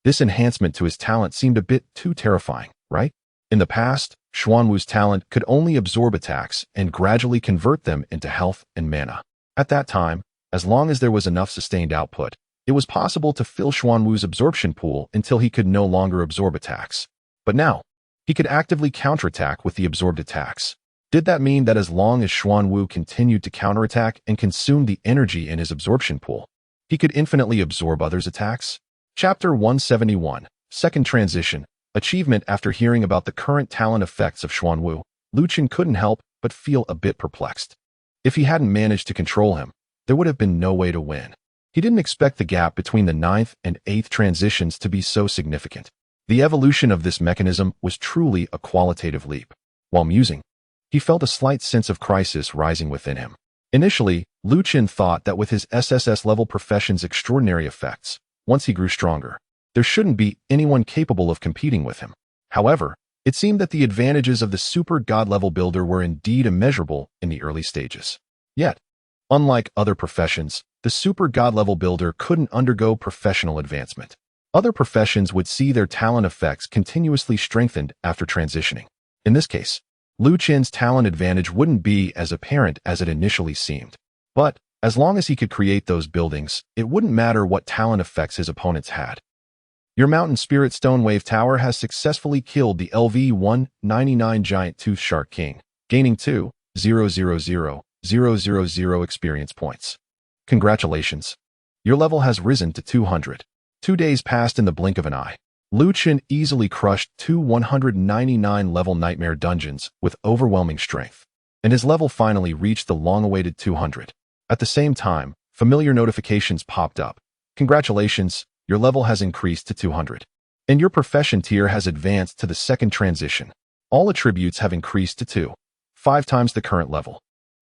This enhancement to his talent seemed a bit too terrifying, right? In the past, Xuanwu's talent could only absorb attacks and gradually convert them into health and mana. At that time, as long as there was enough sustained output, it was possible to fill Xuanwu's absorption pool until he could no longer absorb attacks. But now, he could actively counterattack with the absorbed attacks. Did that mean that as long as Xuanwu continued to counterattack and consume the energy in his absorption pool, he could infinitely absorb others' attacks? Chapter 171, Second Transition, Achievement. After hearing about the current talent effects of Xuanwu, Lu Chun couldn't help but feel a bit perplexed. If he hadn't managed to control him, there would have been no way to win. He didn't expect the gap between the ninth and eighth transitions to be so significant. The evolution of this mechanism was truly a qualitative leap. While musing, he felt a slight sense of crisis rising within him. Initially, Lu Chun thought that with his SSS level profession's extraordinary effects, once he grew stronger, there shouldn't be anyone capable of competing with him. However, it seemed that the advantages of the super god level builder were indeed immeasurable in the early stages. Yet, unlike other professions, the super god level builder couldn't undergo professional advancement. Other professions would see their talent effects continuously strengthened after transitioning. In this case, Lu Chun's talent advantage wouldn't be as apparent as it initially seemed. But, as long as he could create those buildings, it wouldn't matter what talent effects his opponents had. Your Mountain Spirit Stone Wave Tower has successfully killed the LV-199 Giant Tooth Shark King, gaining 2,000,000 experience points. Congratulations. Your level has risen to 200. 2 days passed in the blink of an eye. Lu Chun easily crushed 2 199-level nightmare dungeons with overwhelming strength, and his level finally reached the long-awaited 200. At the same time, familiar notifications popped up. Congratulations, your level has increased to 200. And your profession tier has advanced to the second transition. All attributes have increased to 5 times the current level.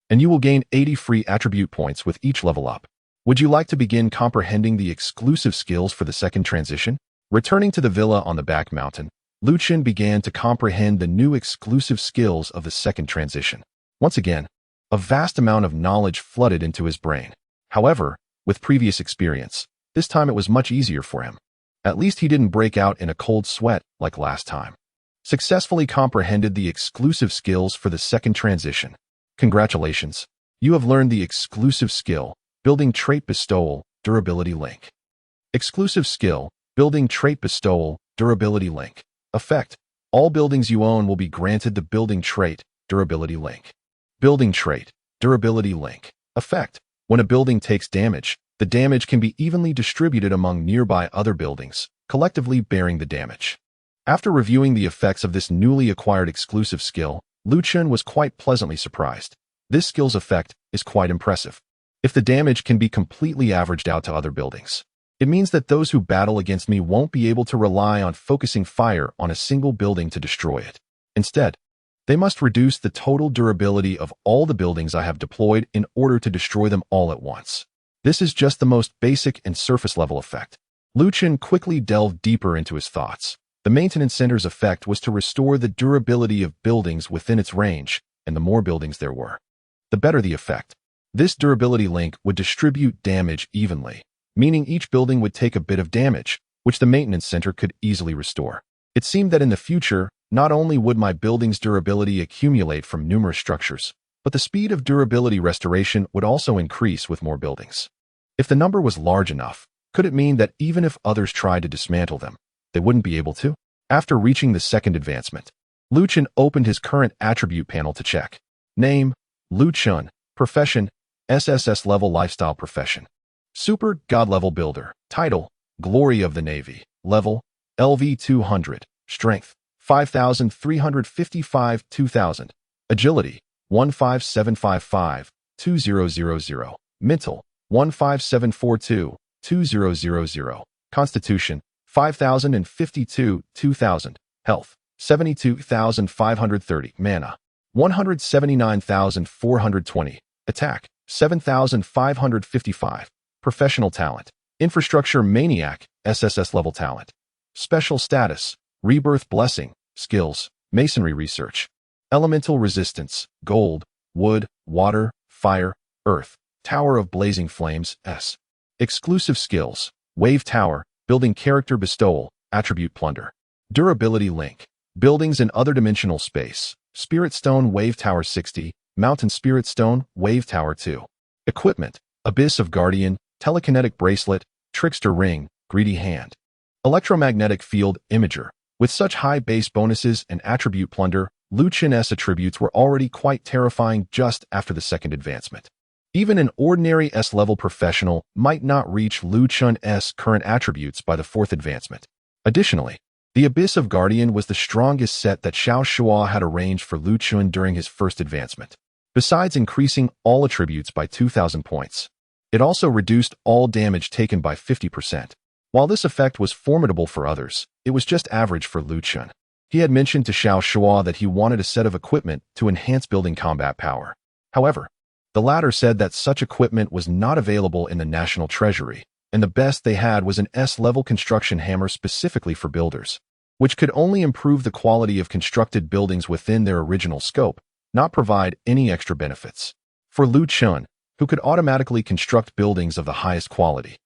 And you will gain 80 free attribute points with each level up. Would you like to begin comprehending the exclusive skills for the second transition? Returning to the villa on the back mountain, Lu Chun began to comprehend the new exclusive skills of the second transition. Once again, a vast amount of knowledge flooded into his brain. However, with previous experience, this time it was much easier for him. At least he didn't break out in a cold sweat like last time. Successfully comprehended the exclusive skills for the second transition. Congratulations. You have learned the exclusive skill, Building Trait Bestowal, Durability Link. Exclusive skill, Building Trait Bestowal, Durability Link. Effect: all buildings you own will be granted the Building Trait, Durability Link. Building Trait, Durability Link. Effect: when a building takes damage, the damage can be evenly distributed among nearby other buildings, collectively bearing the damage. After reviewing the effects of this newly acquired exclusive skill, Lu Chun was quite pleasantly surprised. This skill's effect is quite impressive. If the damage can be completely averaged out to other buildings, it means that those who battle against me won't be able to rely on focusing fire on a single building to destroy it. Instead, they must reduce the total durability of all the buildings I have deployed in order to destroy them all at once. This is just the most basic and surface level effect. Lu Chun quickly delved deeper into his thoughts. The maintenance center's effect was to restore the durability of buildings within its range, and the more buildings there were, the better the effect. This durability link would distribute damage evenly, meaning each building would take a bit of damage, which the maintenance center could easily restore. It seemed that in the future, not only would my building's durability accumulate from numerous structures, but the speed of durability restoration would also increase with more buildings. If the number was large enough, could it mean that even if others tried to dismantle them, they wouldn't be able to? After reaching the second advancement, Lu Chun opened his current attribute panel to check. Name, Lu Chun. Profession, SSS level lifestyle profession. Super God level builder. Title, Glory of the Navy. Level, LV 200. Strength, 5,355 2000. Agility, 15755 2000. Mental, 15742 2000. Constitution, 5,052 2000. Health, 72,530. Mana, 179,420. Attack, 7,555. Professional talent, Infrastructure Maniac, SSS level talent. Special status, Rebirth Blessing. Skills, Masonry Research. Elemental Resistance, Gold, Wood, Water, Fire, Earth. Tower of Blazing Flames, S. Exclusive skills, Wave Tower, Building Character Bestowal, Attribute Plunder. Durability Link, Buildings in Other Dimensional Space. Spirit Stone Wave Tower 60, Mountain Spirit Stone Wave Tower 2. Equipment, Abyss of Guardian, Telekinetic Bracelet, Trickster Ring, Greedy Hand. Electromagnetic Field Imager. With such high base bonuses and attribute plunder, Lu Chun's attributes were already quite terrifying just after the second advancement. Even an ordinary S-level professional might not reach Lu Chun's current attributes by the fourth advancement. Additionally, the Abyss of Guardian was the strongest set that Xiao Shuo had arranged for Lu Chun during his first advancement. Besides increasing all attributes by 2,000 points, it also reduced all damage taken by 50%. While this effect was formidable for others, it was just average for Lu Chun. He had mentioned to Xiao Shuo that he wanted a set of equipment to enhance building combat power. However, the latter said that such equipment was not available in the National Treasury, and the best they had was an S-level construction hammer specifically for builders, which could only improve the quality of constructed buildings within their original scope, not provide any extra benefits. For Lu Chun, who could automatically construct buildings of the highest quality,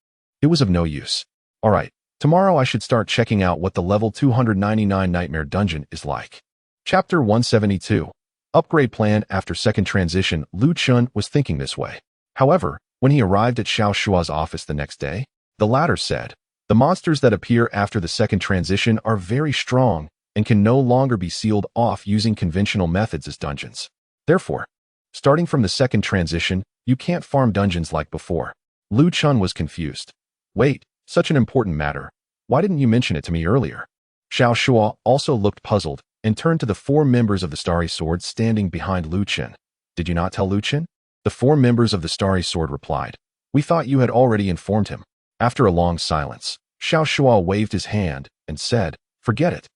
it was of no use. Alright, tomorrow I should start checking out what the level 299 Nightmare Dungeon is like. Chapter 172. Upgrade Plan. After second transition, Lu Chun was thinking this way. However, when he arrived at Xiao Shuo's office the next day, the latter said, the monsters that appear after the second transition are very strong and can no longer be sealed off using conventional methods as dungeons. Therefore, starting from the second transition, you can't farm dungeons like before. Lu Chun was confused. Wait, such an important matter. Why didn't you mention it to me earlier? Xiao Shuo also looked puzzled and turned to the 4 members of the Starry Sword standing behind Lu Chun. Did you not tell Lu Chun? The 4 members of the Starry Sword replied. We thought you had already informed him. After a long silence, Xiao Shuo waved his hand and said, forget it.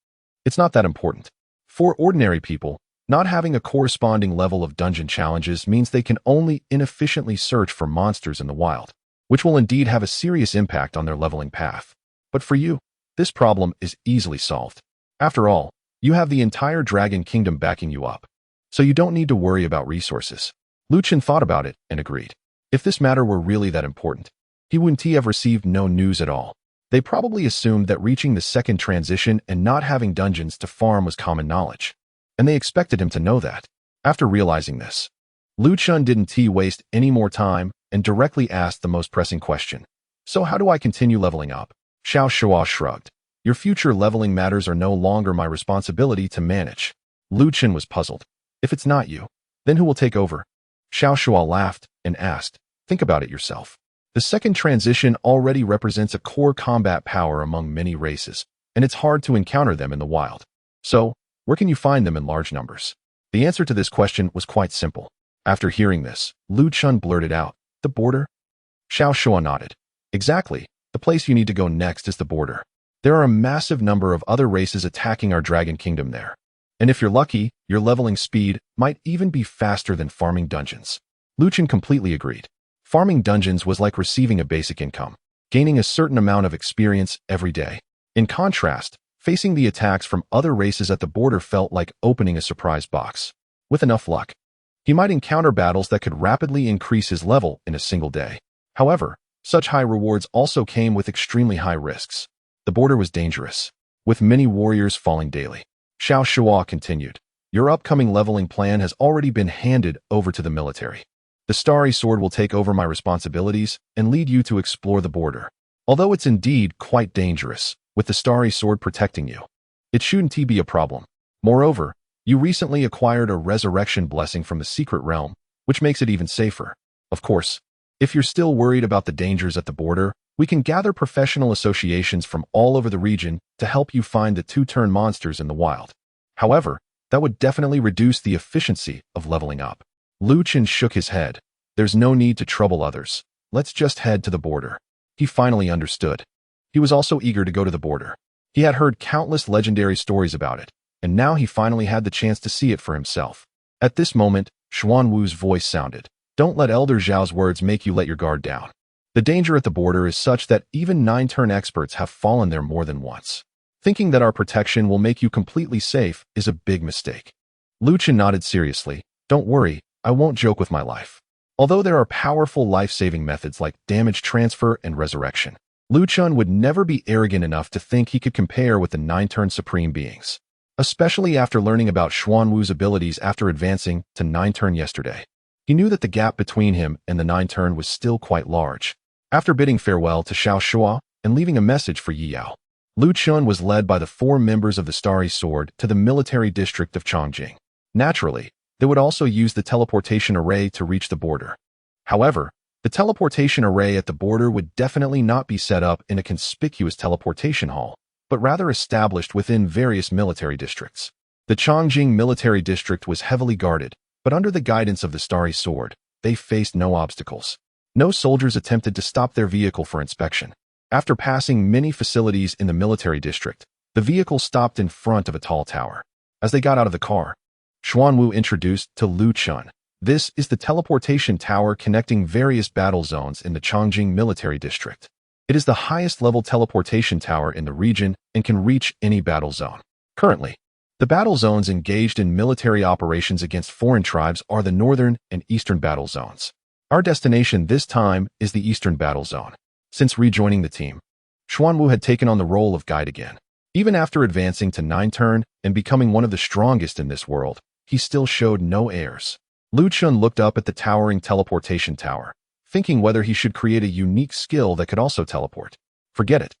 It's not that important. For ordinary people, not having a corresponding level of dungeon challenges means they can only inefficiently search for monsters in the wild, which will indeed have a serious impact on their leveling path. But for you, this problem is easily solved. After all, you have the entire Dragon Kingdom backing you up, so you don't need to worry about resources. Lu Chun thought about it and agreed. If this matter were really that important, he wouldn't have received no news at all. They probably assumed that reaching the second transition and not having dungeons to farm was common knowledge, and they expected him to know that. After realizing this, Lu Chun didn't waste any more time and directly asked the most pressing question. So how do I continue leveling up? Xiao Shuo shrugged. Your future leveling matters are no longer my responsibility to manage. Lu Chun was puzzled. If it's not you, then who will take over? Xiao Shuo laughed and asked, think about it yourself. The second transition already represents a core combat power among many races, and it's hard to encounter them in the wild. So, where can you find them in large numbers? The answer to this question was quite simple. After hearing this, Lu Chun blurted out, the border? Xiao Shuo nodded. Exactly, the place you need to go next is the border. There are a massive number of other races attacking our Dragon Kingdom there. And if you're lucky, your leveling speed might even be faster than farming dungeons. Lu Chun completely agreed. Farming dungeons was like receiving a basic income, gaining a certain amount of experience every day. In contrast, facing the attacks from other races at the border felt like opening a surprise box. With enough luck, he might encounter battles that could rapidly increase his level in a single day. However, such high rewards also came with extremely high risks. The border was dangerous, with many warriors falling daily. Xiao Shuo continued. Your upcoming leveling plan has already been handed over to the military. The Starry Sword will take over my responsibilities and lead you to explore the border. Although it's indeed quite dangerous, with the Starry Sword protecting you, it shouldn't be a problem. Moreover, you recently acquired a resurrection blessing from the secret realm, which makes it even safer. Of course, if you're still worried about the dangers at the border, we can gather professional associations from all over the region to help you find the two-turn monsters in the wild. However, that would definitely reduce the efficiency of leveling up. Lu Chen shook his head. There's no need to trouble others. Let's just head to the border. He finally understood. He was also eager to go to the border. He had heard countless legendary stories about it, and now he finally had the chance to see it for himself. At this moment, Xuan Wu's voice sounded. Don't let Elder Zhao's words make you let your guard down. The danger at the border is such that even 9-turn experts have fallen there more than once. Thinking that our protection will make you completely safe is a big mistake. Lu Chen nodded seriously. Don't worry, I won't joke with my life. Although there are powerful life-saving methods like damage transfer and resurrection, Lu Chen would never be arrogant enough to think he could compare with the 9-turn supreme beings, especially after learning about Xuan Wu's abilities after advancing to 9-turn yesterday. He knew that the gap between him and the 9-turn was still quite large. After bidding farewell to Xiao Shua and leaving a message for Yi Yao, Lu Chen was led by the 4 members of the Starry Sword to the military district of Chongqing. Naturally, they would also use the teleportation array to reach the border. However, the teleportation array at the border would definitely not be set up in a conspicuous teleportation hall, but rather established within various military districts. The Chongqing military district was heavily guarded, but under the guidance of the Starry Sword, they faced no obstacles. No soldiers attempted to stop their vehicle for inspection. After passing many facilities in the military district, the vehicle stopped in front of a tall tower. As they got out of the car, Xuan Wu introduced to Lu Chen. This is the teleportation tower connecting various battle zones in the Chongqing military district. It is the highest level teleportation tower in the region and can reach any battle zone. Currently, the battle zones engaged in military operations against foreign tribes are the northern and eastern battle zones. Our destination this time is the Eastern Battle Zone. Since rejoining the team, Xuan Wu had taken on the role of guide again. Even after advancing to 9-turn and becoming one of the strongest in this world, he still showed no airs. Lu Chen looked up at the towering teleportation tower, thinking whether he should create a unique skill that could also teleport. Forget it.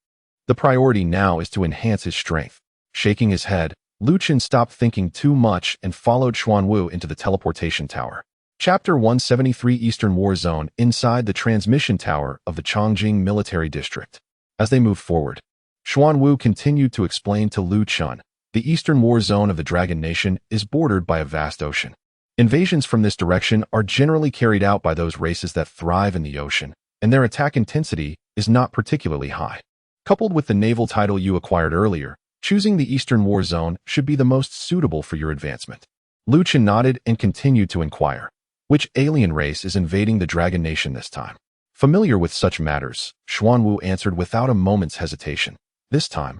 The priority now is to enhance his strength. Shaking his head, Lu Chen stopped thinking too much and followed Xuan Wu into the teleportation tower. Chapter 173 Eastern War Zone inside the transmission tower of the Chongqing military district. As they moved forward, Xuan Wu continued to explain to Lu Chen, the Eastern War Zone of the Dragon Nation is bordered by a vast ocean. Invasions from this direction are generally carried out by those races that thrive in the ocean, and their attack intensity is not particularly high. Coupled with the naval title you acquired earlier, choosing the Eastern War Zone should be the most suitable for your advancement. Lu Chen nodded and continued to inquire. Which alien race is invading the Dragon Nation this time? Familiar with such matters, Xuan Wu answered without a moment's hesitation. This time,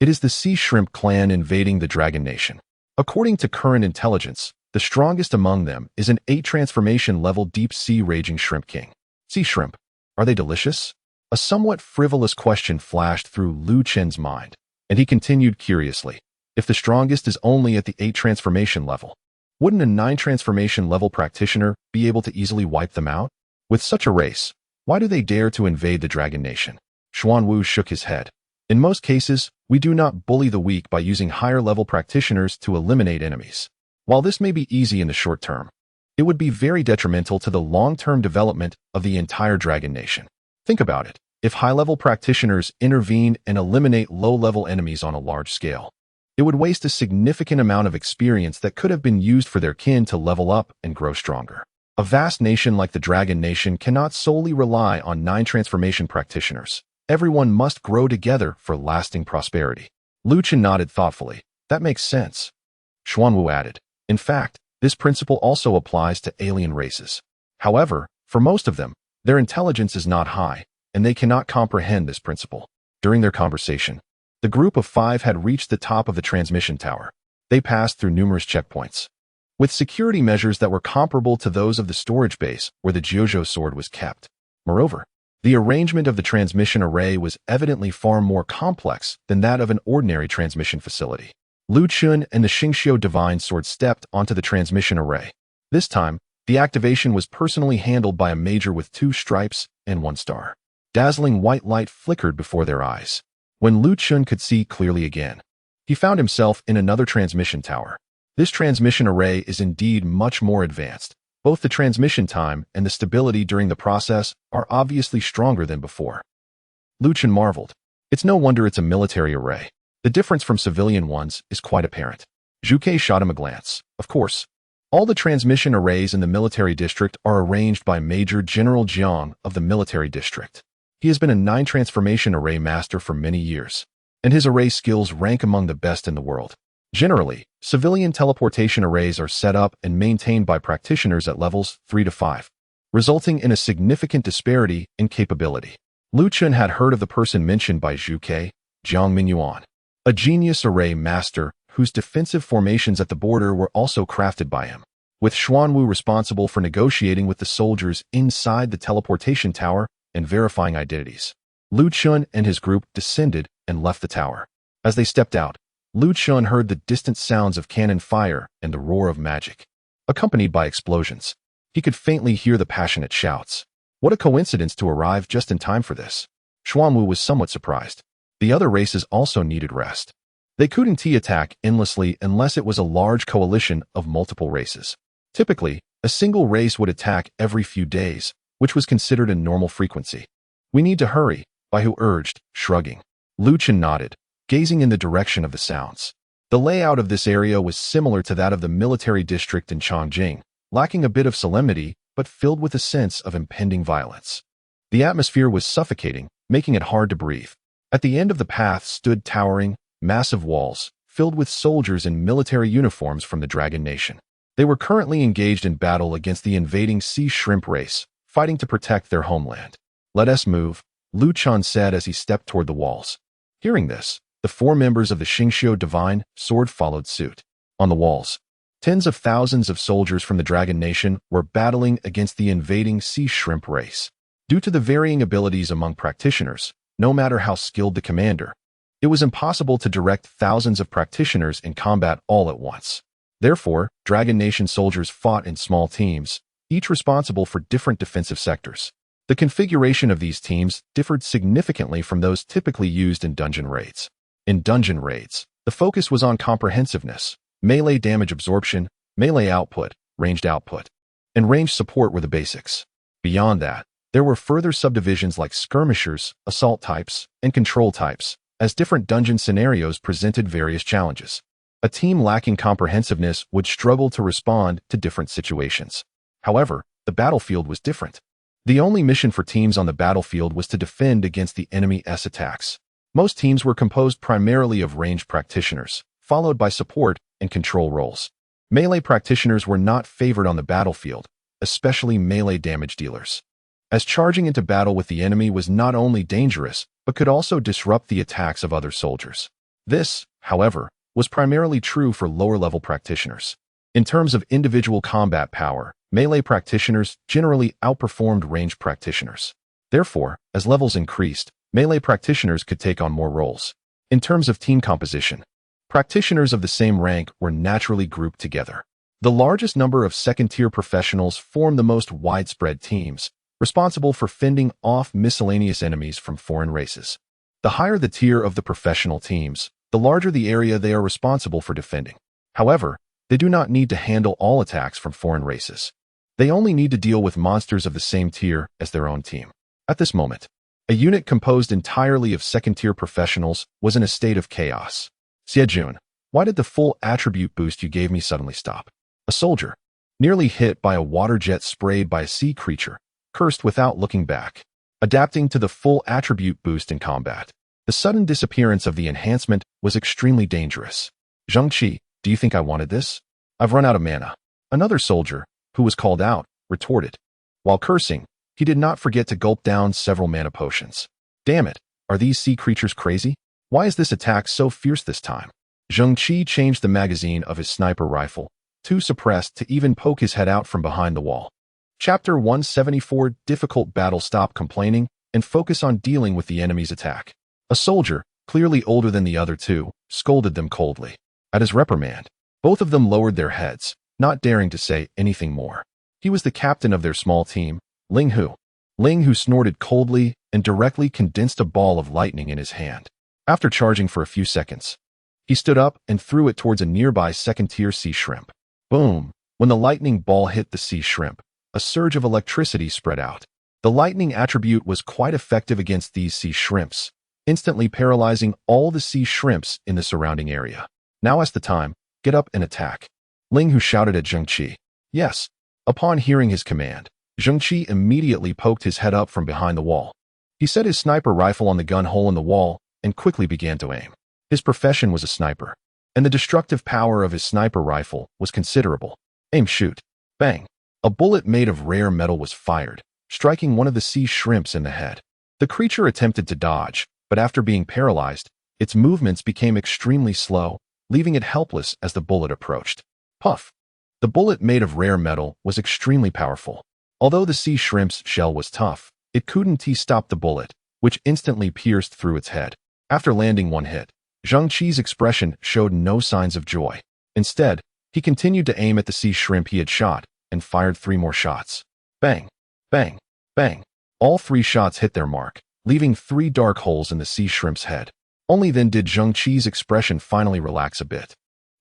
it is the Sea Shrimp clan invading the Dragon Nation. According to current intelligence, the strongest among them is an 8 transformation level deep sea raging shrimp king. Sea shrimp, are they delicious? A somewhat frivolous question flashed through Lu Chen's mind, and he continued curiously. If the strongest is only at the 8 transformation level, wouldn't a 9 transformation level practitioner be able to easily wipe them out? With such a race, why do they dare to invade the Dragon Nation? Xuan Wu shook his head. In most cases, we do not bully the weak by using higher level practitioners to eliminate enemies. While this may be easy in the short term, it would be very detrimental to the long-term development of the entire Dragon Nation. Think about it. If high-level practitioners intervene and eliminate low-level enemies on a large scale, it would waste a significant amount of experience that could have been used for their kin to level up and grow stronger. A vast nation like the Dragon Nation cannot solely rely on 9 transformation practitioners. Everyone must grow together for lasting prosperity. Lu Chen nodded thoughtfully. That makes sense. Xuan Wu added. In fact, this principle also applies to alien races. However, for most of them, their intelligence is not high, and they cannot comprehend this principle. During their conversation, the group of 5 had reached the top of the transmission tower. They passed through numerous checkpoints, with security measures that were comparable to those of the storage base where the Jiuzhou sword was kept. Moreover, the arrangement of the transmission array was evidently far more complex than that of an ordinary transmission facility. Lu Chun and the Xingqiu Divine Sword stepped onto the transmission array. This time, the activation was personally handled by a major with 2 stripes and 1 star. Dazzling white light flickered before their eyes. When Lu Chun could see clearly again, he found himself in another transmission tower. This transmission array is indeed much more advanced. Both the transmission time and the stability during the process are obviously stronger than before. Lu Chun marveled. It's no wonder it's a military array. The difference from civilian ones is quite apparent. Zhu Ke shot him a glance. Of course, all the transmission arrays in the military district are arranged by Major General Jiang of the military district. He has been a 9 transformation array master for many years, and his array skills rank among the best in the world. Generally, civilian teleportation arrays are set up and maintained by practitioners at levels 3 to 5, resulting in a significant disparity in capability. Lu Chun had heard of the person mentioned by Zhu Ke, Jiang Mingyuan, a genius array master whose defensive formations at the border were also crafted by him, with Xuanwu responsible for negotiating with the soldiers inside the teleportation tower and verifying identities. Lu Chun and his group descended and left the tower. As they stepped out, Lu Chun heard the distant sounds of cannon fire and the roar of magic, accompanied by explosions. He could faintly hear the passionate shouts. What a coincidence to arrive just in time for this. Xuanwu was somewhat surprised. The other races also needed rest. They couldn't attack endlessly unless it was a large coalition of multiple races. Typically, a single race would attack every few days, which was considered a normal frequency. We need to hurry, Baihu urged, shrugging. Lu Chun nodded, gazing in the direction of the sounds. The layout of this area was similar to that of the military district in Chongqing, lacking a bit of solemnity, but filled with a sense of impending violence. The atmosphere was suffocating, making it hard to breathe. At the end of the path stood towering, massive walls, filled with soldiers in military uniforms from the Dragon Nation. They were currently engaged in battle against the invading sea shrimp race, fighting to protect their homeland. Let us move, Lu Chun said as he stepped toward the walls. Hearing this, the 4 members of the Xingqiu Divine Sword followed suit. On the walls, tens of thousands of soldiers from the Dragon Nation were battling against the invading sea shrimp race. Due to the varying abilities among practitioners, no matter how skilled the commander, it was impossible to direct thousands of practitioners in combat all at once. Therefore, Dragon Nation soldiers fought in small teams, each responsible for different defensive sectors. The configuration of these teams differed significantly from those typically used in dungeon raids. In dungeon raids, the focus was on comprehensiveness, melee damage absorption, melee output, ranged output, and ranged support were the basics. Beyond that, there were further subdivisions like skirmishers, assault types, and control types, as different dungeon scenarios presented various challenges. A team lacking comprehensiveness would struggle to respond to different situations. However, the battlefield was different. The only mission for teams on the battlefield was to defend against the enemy's attacks. Most teams were composed primarily of ranged practitioners, followed by support and control roles. Melee practitioners were not favored on the battlefield, especially melee damage dealers, as charging into battle with the enemy was not only dangerous, but could also disrupt the attacks of other soldiers. This, however, was primarily true for lower-level practitioners. In terms of individual combat power, melee practitioners generally outperformed ranged practitioners. Therefore, as levels increased, melee practitioners could take on more roles. In terms of team composition, practitioners of the same rank were naturally grouped together. The largest number of second-tier professionals formed the most widespread teams, responsible for fending off miscellaneous enemies from foreign races. The higher the tier of the professional teams, the larger the area they are responsible for defending. However, they do not need to handle all attacks from foreign races. They only need to deal with monsters of the same tier as their own team. At this moment, a unit composed entirely of second-tier professionals was in a state of chaos. Xiejun, why did the full attribute boost you gave me suddenly stop? A soldier, nearly hit by a water jet sprayed by a sea creature, cursed without looking back. Adapting to the full attribute boost in combat, the sudden disappearance of the enhancement was extremely dangerous. Zhangqi, do you think I wanted this? I've run out of mana. Another soldier, who was called out, retorted. While cursing, he did not forget to gulp down several mana potions. Damn it, are these sea creatures crazy? Why is this attack so fierce this time? Zhangqi changed the magazine of his sniper rifle, too suppressed to even poke his head out from behind the wall. Chapter 174 Difficult Battle. Stop complaining and focus on dealing with the enemy's attack. A soldier, clearly older than the other two, scolded them coldly. At his reprimand, both of them lowered their heads, not daring to say anything more. He was the captain of their small team, Ling Hu. Ling Hu snorted coldly and directly condensed a ball of lightning in his hand. After charging for a few seconds, he stood up and threw it towards a nearby second-tier sea shrimp. Boom! When the lightning ball hit the sea shrimp, a surge of electricity spread out. The lightning attribute was quite effective against these sea shrimps, instantly paralyzing all the sea shrimps in the surrounding area. Now is the time, get up and attack. Ling Hu shouted at Zhengqi. Yes. Upon hearing his command, Zhengqi immediately poked his head up from behind the wall. He set his sniper rifle on the gun hole in the wall and quickly began to aim. His profession was a sniper, and the destructive power of his sniper rifle was considerable. Aim, shoot. Bang. A bullet made of rare metal was fired, striking one of the sea shrimps in the head. The creature attempted to dodge, but after being paralyzed, its movements became extremely slow, leaving it helpless as the bullet approached. Puff. The bullet made of rare metal was extremely powerful. Although the sea shrimp's shell was tough, it couldn't stop the bullet, which instantly pierced through its head. After landing one hit, Zhengqi's expression showed no signs of joy. Instead, he continued to aim at the sea shrimp he had shot and fired 3 more shots. Bang, bang, bang. All 3 shots hit their mark, leaving 3 dark holes in the sea shrimp's head. Only then did Zhengqi's expression finally relax a bit.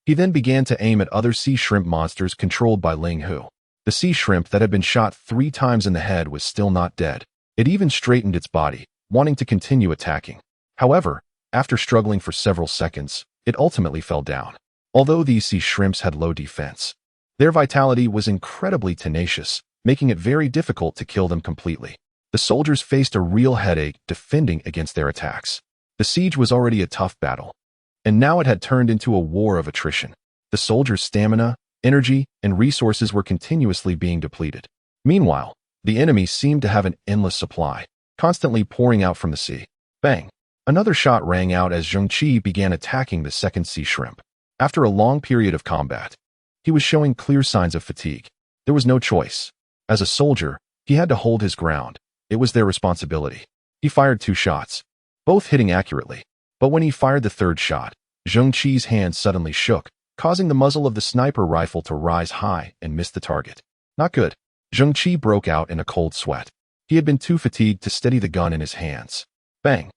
He then began to aim at other sea shrimp monsters controlled by Ling Hu. The sea shrimp that had been shot 3 times in the head was still not dead. It even straightened its body, wanting to continue attacking. However, after struggling for several seconds, it ultimately fell down. Although these sea shrimps had low defense, their vitality was incredibly tenacious, making it very difficult to kill them completely. The soldiers faced a real headache defending against their attacks. The siege was already a tough battle, and now it had turned into a war of attrition. The soldiers' stamina, energy, and resources were continuously being depleted. Meanwhile, the enemy seemed to have an endless supply, constantly pouring out from the sea. Bang! Another shot rang out as Zhengqi began attacking the second sea shrimp. After a long period of combat, he was showing clear signs of fatigue. There was no choice. As a soldier, he had to hold his ground. It was their responsibility. He fired 2 shots, both hitting accurately. But when he fired the 3rd shot, Zhengqi's hand suddenly shook, causing the muzzle of the sniper rifle to rise high and miss the target. Not good. Zhengqi broke out in a cold sweat. He had been too fatigued to steady the gun in his hands. Bang!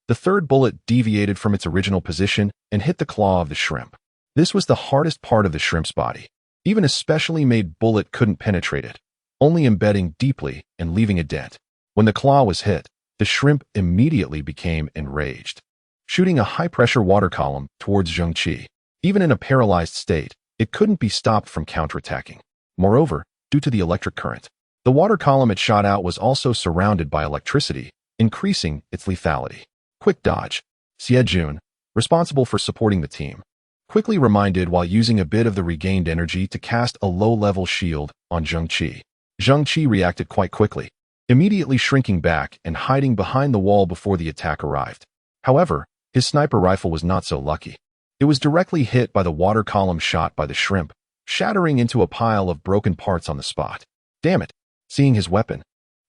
The 3rd bullet deviated from its original position and hit the claw of the shrimp. This was the hardest part of the shrimp's body. Even a specially made bullet couldn't penetrate it, only embedding deeply and leaving a dent. When the claw was hit, the shrimp immediately became enraged, shooting a high-pressure water column towards Zhengqi. Even in a paralyzed state, it couldn't be stopped from counterattacking. Moreover, due to the electric current, the water column it shot out was also surrounded by electricity, increasing its lethality. Quick dodge. Jun, responsible for supporting the team, quickly reminded while using a bit of the regained energy to cast a low-level shield on Zhengqi. Zhengqi reacted quite quickly, immediately shrinking back and hiding behind the wall before the attack arrived. However, his sniper rifle was not so lucky. It was directly hit by the water column shot by the shrimp, shattering into a pile of broken parts on the spot. Damn it! Seeing his weapon,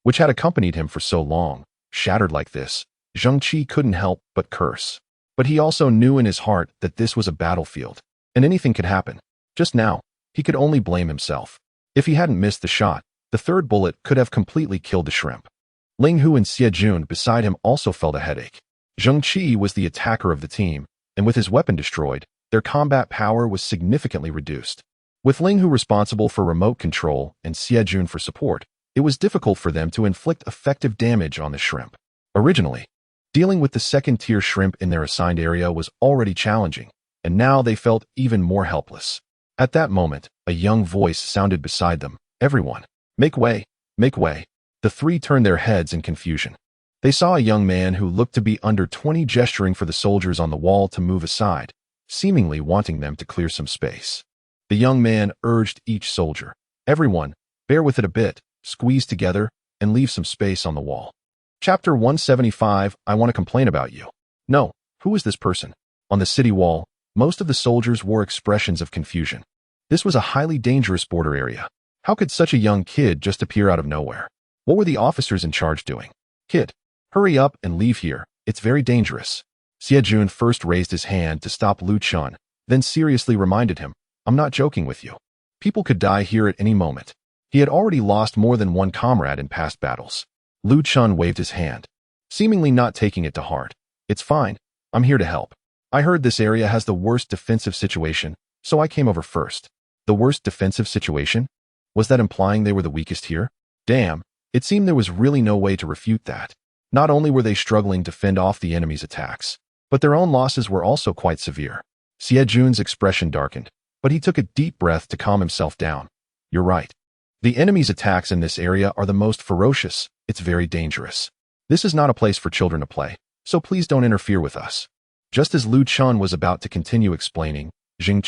which had accompanied him for so long, shattered like this, Zhengqi couldn't help but curse. But he also knew in his heart that this was a battlefield, and anything could happen. Just now, he could only blame himself. If he hadn't missed the shot, the 3rd bullet could have completely killed the shrimp. Ling Hu and Jun beside him also felt a headache. Zhengqi was the attacker of the team, and with his weapon destroyed, their combat power was significantly reduced. With Ling Hu responsible for remote control and Jun for support, it was difficult for them to inflict effective damage on the shrimp. Originally, dealing with the second-tier shrimp in their assigned area was already challenging, and now they felt even more helpless. At that moment, a young voice sounded beside them. Everyone, make way, make way. The 3 turned their heads in confusion. They saw a young man who looked to be under 20 gesturing for the soldiers on the wall to move aside, seemingly wanting them to clear some space. The young man urged each soldier, everyone, bear with it a bit, squeeze together, and leave some space on the wall. Chapter 175, I want to complain about you. No, who is this person? On the city wall, most of the soldiers wore expressions of confusion. This was a highly dangerous border area. How could such a young kid just appear out of nowhere? What were the officers in charge doing? Kid, hurry up and leave here. It's very dangerous. Jun first raised his hand to stop Lu Chun, then seriously reminded him, I'm not joking with you. People could die here at any moment. He had already lost more than one comrade in past battles. Lu Chun waved his hand, seemingly not taking it to heart. It's fine. I'm here to help. I heard this area has the worst defensive situation, so I came over first. The worst defensive situation? Was that implying they were the weakest here? Damn, it seemed there was really no way to refute that. Not only were they struggling to fend off the enemy's attacks, but their own losses were also quite severe. Xie Jun's expression darkened, but he took a deep breath to calm himself down. You're right. The enemy's attacks in this area are the most ferocious. It's very dangerous. This is not a place for children to play, so please don't interfere with us. Just as Lu Chun was about to continue explaining, Jing,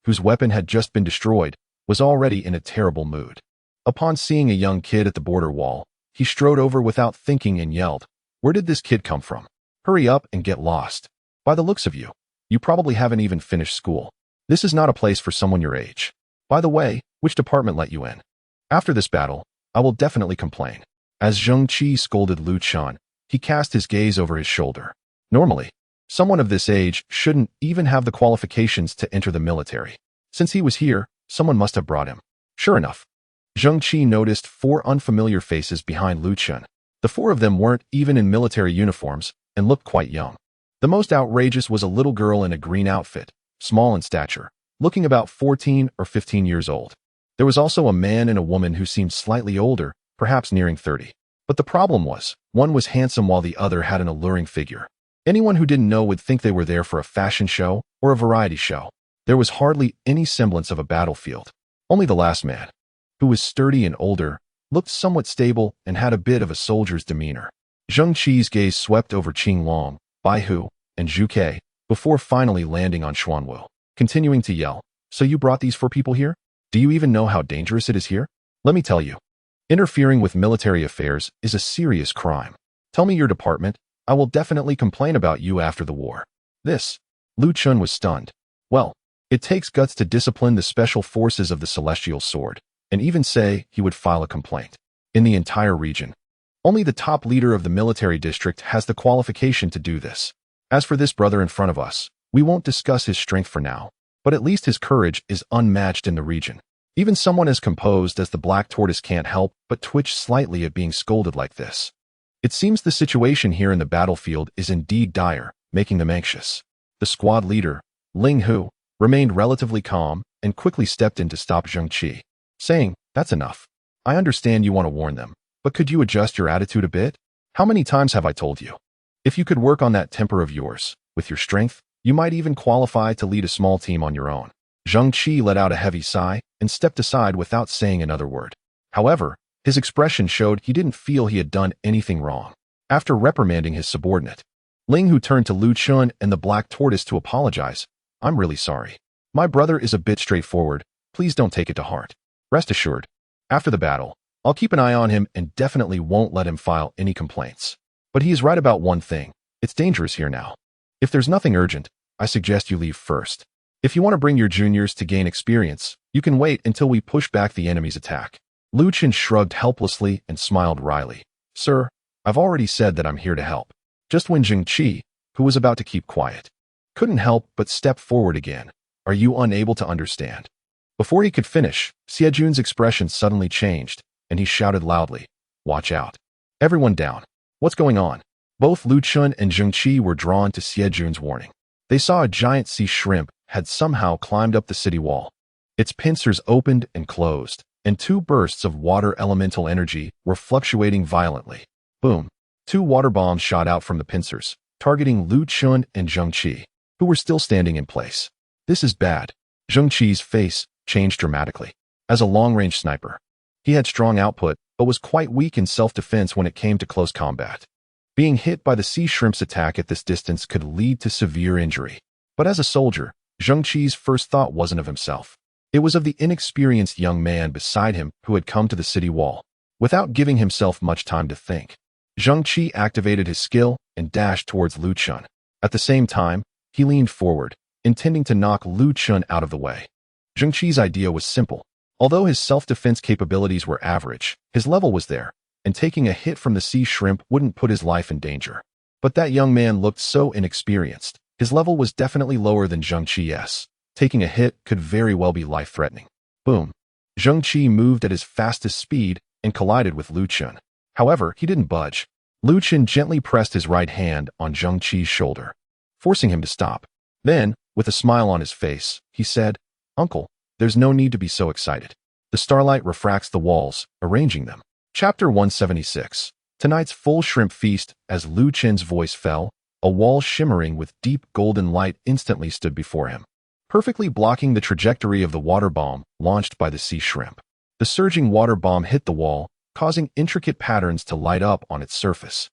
whose weapon had just been destroyed, was already in a terrible mood. Upon seeing a young kid at the border wall, he strode over without thinking and yelled, Where did this kid come from? Hurry up and get lost. By the looks of you, you probably haven't even finished school. This is not a place for someone your age. By the way, which department let you in? After this battle, I will definitely complain. As Zheng Qi scolded Lu Chun, he cast his gaze over his shoulder. Normally, someone of this age shouldn't even have the qualifications to enter the military. Since he was here, someone must have brought him. Sure enough, Zheng Qi noticed 4 unfamiliar faces behind Lu Chun. The 4 of them weren't even in military uniforms and looked quite young. The most outrageous was a little girl in a green outfit, small in stature, looking about 14 or 15 years old. There was also a man and a woman who seemed slightly older, perhaps nearing 30. But the problem was, one was handsome while the other had an alluring figure. Anyone who didn't know would think they were there for a fashion show or a variety show. There was hardly any semblance of a battlefield. Only the last man, who was sturdy and older, looked somewhat stable and had a bit of a soldier's demeanor. Zheng Qi's gaze swept over Qing Long, Bai Hu, and Zhu Ke, before finally landing on Xuanwu, continuing to yell, So you brought these 4 people here? Do you even know how dangerous it is here? Let me tell you. Interfering with military affairs is a serious crime. Tell me your department. I will definitely complain about you after the war. This. Lu Chun was stunned. Well, it takes guts to discipline the special forces of the Celestial Sword, and even say he would file a complaint. In the entire region, only the top leader of the military district has the qualification to do this. As for this brother in front of us, we won't discuss his strength for now, but at least his courage is unmatched in the region. Even someone as composed as the Black Tortoise can't help but twitch slightly at being scolded like this. It seems the situation here in the battlefield is indeed dire, making them anxious. The squad leader, Ling Hu, remained relatively calm and quickly stepped in to stop Zheng Qi, saying, That's enough. I understand you want to warn them, but could you adjust your attitude a bit? How many times have I told you? If you could work on that temper of yours, with your strength, you might even qualify to lead a small team on your own. Zheng Qi let out a heavy sigh and stepped aside without saying another word. However, his expression showed he didn't feel he had done anything wrong. After reprimanding his subordinate, Ling Hu turned to Lu Chun and the Black Tortoise to apologize. I'm really sorry. My brother is a bit straightforward. Please don't take it to heart. Rest assured, after the battle, I'll keep an eye on him and definitely won't let him file any complaints. But he is right about one thing. It's dangerous here now. If there's nothing urgent, I suggest you leave first. If you want to bring your juniors to gain experience, you can wait until we push back the enemy's attack. Lu Chun shrugged helplessly and smiled wryly. Sir, I've already said that I'm here to help. Just when Zheng Qi, who was about to keep quiet, couldn't help but step forward again. Are you unable to understand? Before he could finish, Xie Jun's expression suddenly changed, and he shouted loudly, Watch out. Everyone down. What's going on? Both Lu Chun and Zheng Qi were drawn to Xie Jun's warning. They saw a giant sea shrimp had somehow climbed up the city wall. Its pincers opened and closed, and 2 bursts of water elemental energy were fluctuating violently. Boom. 2 water bombs shot out from the pincers, targeting Lu Chun and Zheng Qi, who were still standing in place. This is bad. Zheng Qi's face changed dramatically. As a long-range sniper, he had strong output, but was quite weak in self-defense when it came to close combat. Being hit by the sea shrimp's attack at this distance could lead to severe injury. But as a soldier, Zheng Qi's first thought wasn't of himself. It was of the inexperienced young man beside him who had come to the city wall. Without giving himself much time to think, Zheng Qi activated his skill and dashed towards Lu Chun. At the same time, he leaned forward, intending to knock Lu Chun out of the way. Zheng Qi's idea was simple. Although his self-defense capabilities were average, his level was there, and taking a hit from the sea shrimp wouldn't put his life in danger. But that young man looked so inexperienced. His level was definitely lower than Zheng Qi's. Taking a hit could very well be life-threatening. Boom. Zheng Qi moved at his fastest speed and collided with Lu Chun. However, he didn't budge. Lu Chun gently pressed his right hand on Zheng Qi's shoulder, forcing him to stop. Then, with a smile on his face, he said, "Uncle, there's no need to be so excited. The starlight refracts the walls, arranging them." Chapter 176. Tonight's full shrimp feast. As Lu Chen's voice fell, a wall shimmering with deep golden light instantly stood before him, perfectly blocking the trajectory of the water bomb launched by the sea shrimp. The surging water bomb hit the wall, causing intricate patterns to light up on its surface.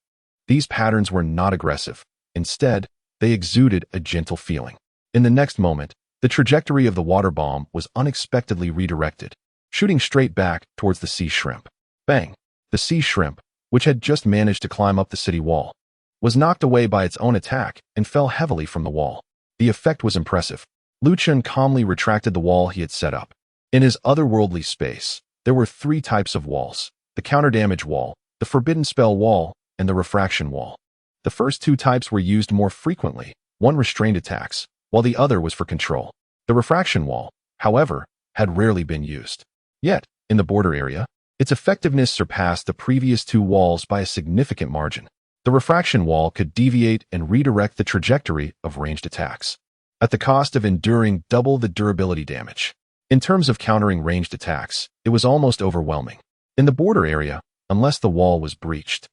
These patterns were not aggressive. Instead, they exuded a gentle feeling. In the next moment, the trajectory of the water bomb was unexpectedly redirected, shooting straight back towards the sea shrimp. Bang! The sea shrimp, which had just managed to climb up the city wall, was knocked away by its own attack and fell heavily from the wall. The effect was impressive. Lu Chun calmly retracted the wall he had set up. In his otherworldly space, there were 3 types of walls: the counter-damage wall, the forbidden spell wall, and the refraction wall. The first 2 types were used more frequently, one restrained attacks, while the other was for control. The refraction wall, however, had rarely been used. Yet, in the border area, its effectiveness surpassed the previous 2 walls by a significant margin. The refraction wall could deviate and redirect the trajectory of ranged attacks, at the cost of enduring double the durability damage. In terms of countering ranged attacks, it was almost overwhelming. In the border area, unless the wall was breached,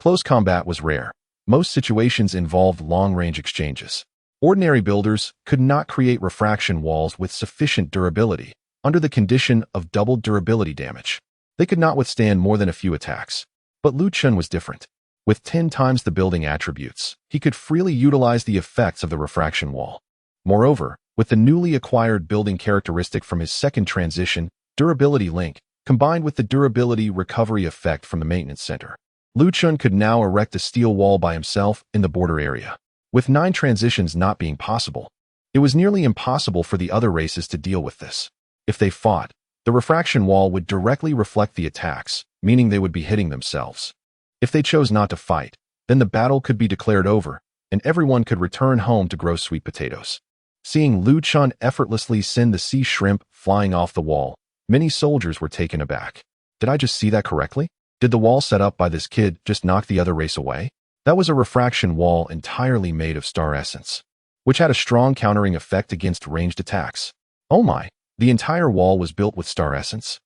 close combat was rare. Most situations involved long-range exchanges. Ordinary builders could not create refraction walls with sufficient durability under the condition of double durability damage. They could not withstand more than a few attacks. But Lu Chun was different. With 10 times the building attributes, he could freely utilize the effects of the refraction wall. Moreover, with the newly acquired building characteristic from his second transition, Durability Link, combined with the durability recovery effect from the maintenance center, Lu Chun could now erect a steel wall by himself in the border area. With 9 transitions not being possible, it was nearly impossible for the other races to deal with this. If they fought, the refraction wall would directly reflect the attacks, meaning they would be hitting themselves. If they chose not to fight, then the battle could be declared over, and everyone could return home to grow sweet potatoes. Seeing Lu Chun effortlessly send the sea shrimp flying off the wall, many soldiers were taken aback. Did I just see that correctly? Did the wall set up by this kid just knock the other race away? That was a refraction wall entirely made of star essence, which had a strong countering effect against ranged attacks. Oh my, the entire wall was built with star essence?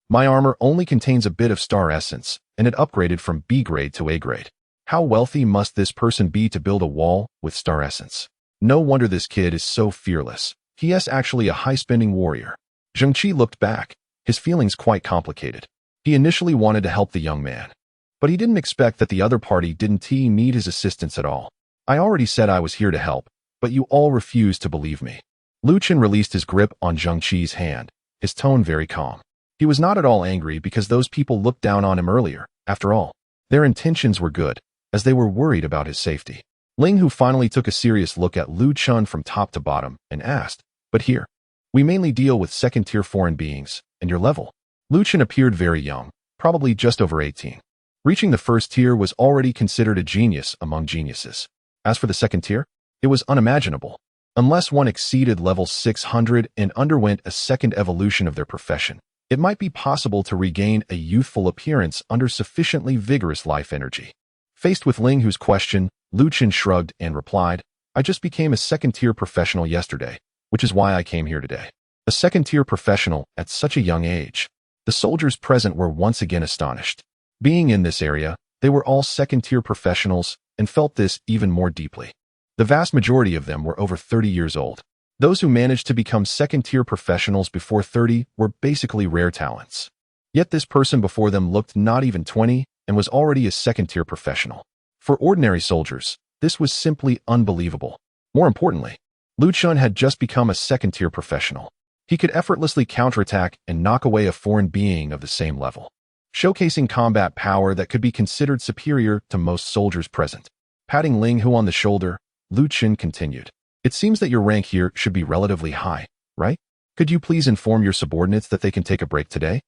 My armor only contains a bit of star essence, and it upgraded from B grade to A grade. How wealthy must this person be to build a wall with star essence? No wonder this kid is so fearless. He is actually a high-spending warrior. Zheng Qi looked back, his feelings quite complicated. He initially wanted to help the young man, but he didn't expect that the other party didn't need his assistance at all. I already said I was here to help, but you all refused to believe me. Lu Chun released his grip on Zheng Qi's hand, his tone very calm. He was not at all angry because those people looked down on him earlier. After all, their intentions were good, as they were worried about his safety. Ling Hu finally took a serious look at Lu Chun from top to bottom and asked, "But here, we mainly deal with second-tier foreign beings, and your level?" Lu Chun appeared very young, probably just over 18. Reaching the first tier was already considered a genius among geniuses. As for the second tier, it was unimaginable. Unless one exceeded level 600 and underwent a second evolution of their profession, it might be possible to regain a youthful appearance under sufficiently vigorous life energy. Faced with Ling Hu's question, Lu Chun shrugged and replied, "I just became a second-tier professional yesterday, which is why I came here today." A second-tier professional at such a young age. The soldiers present were once again astonished. Being in this area, they were all second-tier professionals and felt this even more deeply. The vast majority of them were over 30 years old. Those who managed to become second-tier professionals before 30 were basically rare talents. Yet this person before them looked not even 20 and was already a second-tier professional. For ordinary soldiers, this was simply unbelievable. More importantly, Lu Chun had just become a second-tier professional. He could effortlessly counterattack and knock away a foreign being of the same level, showcasing combat power that could be considered superior to most soldiers present. Patting Ling Hu on the shoulder, Lu Chun continued, "It seems that your rank here should be relatively high, right? Could you please inform your subordinates that they can take a break today?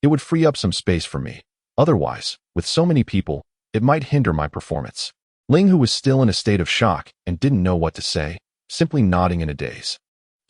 It would free up some space for me. Otherwise, with so many people, it might hinder my performance." Ling Hu was still in a state of shock and didn't know what to say, simply nodding in a daze.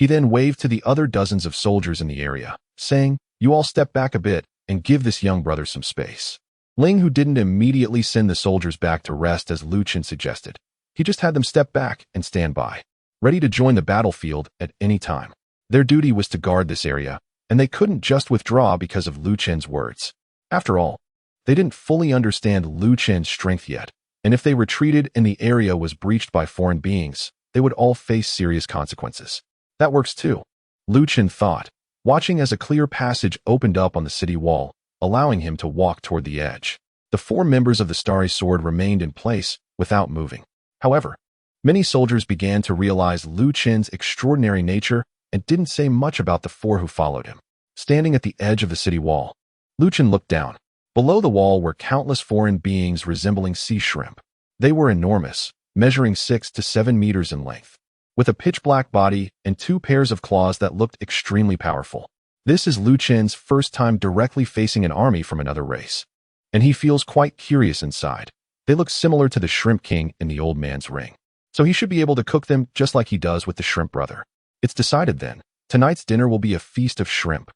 He then waved to the other dozens of soldiers in the area, saying, "You all step back a bit and give this young brother some space." Ling, who didn't immediately send the soldiers back to rest as Lu Chen suggested, he just had them step back and stand by, ready to join the battlefield at any time. Their duty was to guard this area, and they couldn't just withdraw because of Lu Chen's words. After all, they didn't fully understand Lu Chen's strength yet, and if they retreated and the area was breached by foreign beings, they would all face serious consequences. That works too, Lu Chen thought, watching as a clear passage opened up on the city wall, allowing him to walk toward the edge. The 4 members of the Starry Sword remained in place without moving. However, many soldiers began to realize Lu Chen's extraordinary nature and didn't say much about the 4 who followed him. Standing at the edge of the city wall, Lu Chen looked down. Below the wall were countless foreign beings resembling sea shrimp. They were enormous, measuring 6 to 7 meters in length, with a pitch-black body and 2 pairs of claws that looked extremely powerful. This is Lu Chen's first time directly facing an army from another race, and he feels quite curious inside. They look similar to the Shrimp King in the Old Man's Ring, so he should be able to cook them just like he does with the Shrimp Brother. It's decided then. Tonight's dinner will be a feast of shrimp.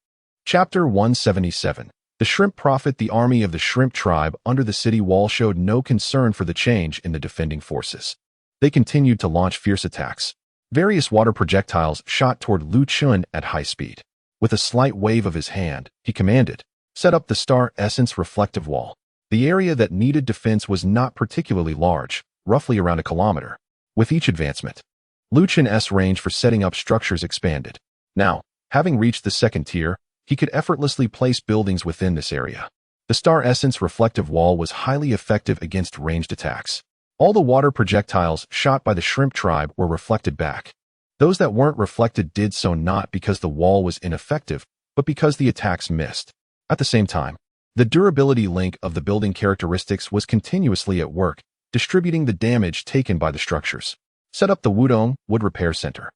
Chapter 177. The Shrimp Prophet. The army of the Shrimp tribe under the city wall showed no concern for the change in the defending forces. They continued to launch fierce attacks. Various water projectiles shot toward Lu Chun at high speed. With a slight wave of his hand, he commanded, "Set up the Star Essence reflective wall." The area that needed defense was not particularly large, roughly around a kilometer. With each advancement, Lu Chun's range for setting up structures expanded. Now, having reached the second tier, he could effortlessly place buildings within this area. The Star Essence reflective wall was highly effective against ranged attacks. All the water projectiles shot by the Shrimp tribe were reflected back. Those that weren't reflected did so not because the wall was ineffective, but because the attacks missed. At the same time, the durability link of the building characteristics was continuously at work, distributing the damage taken by the structures. Set up the Wudong Wood Repair Center.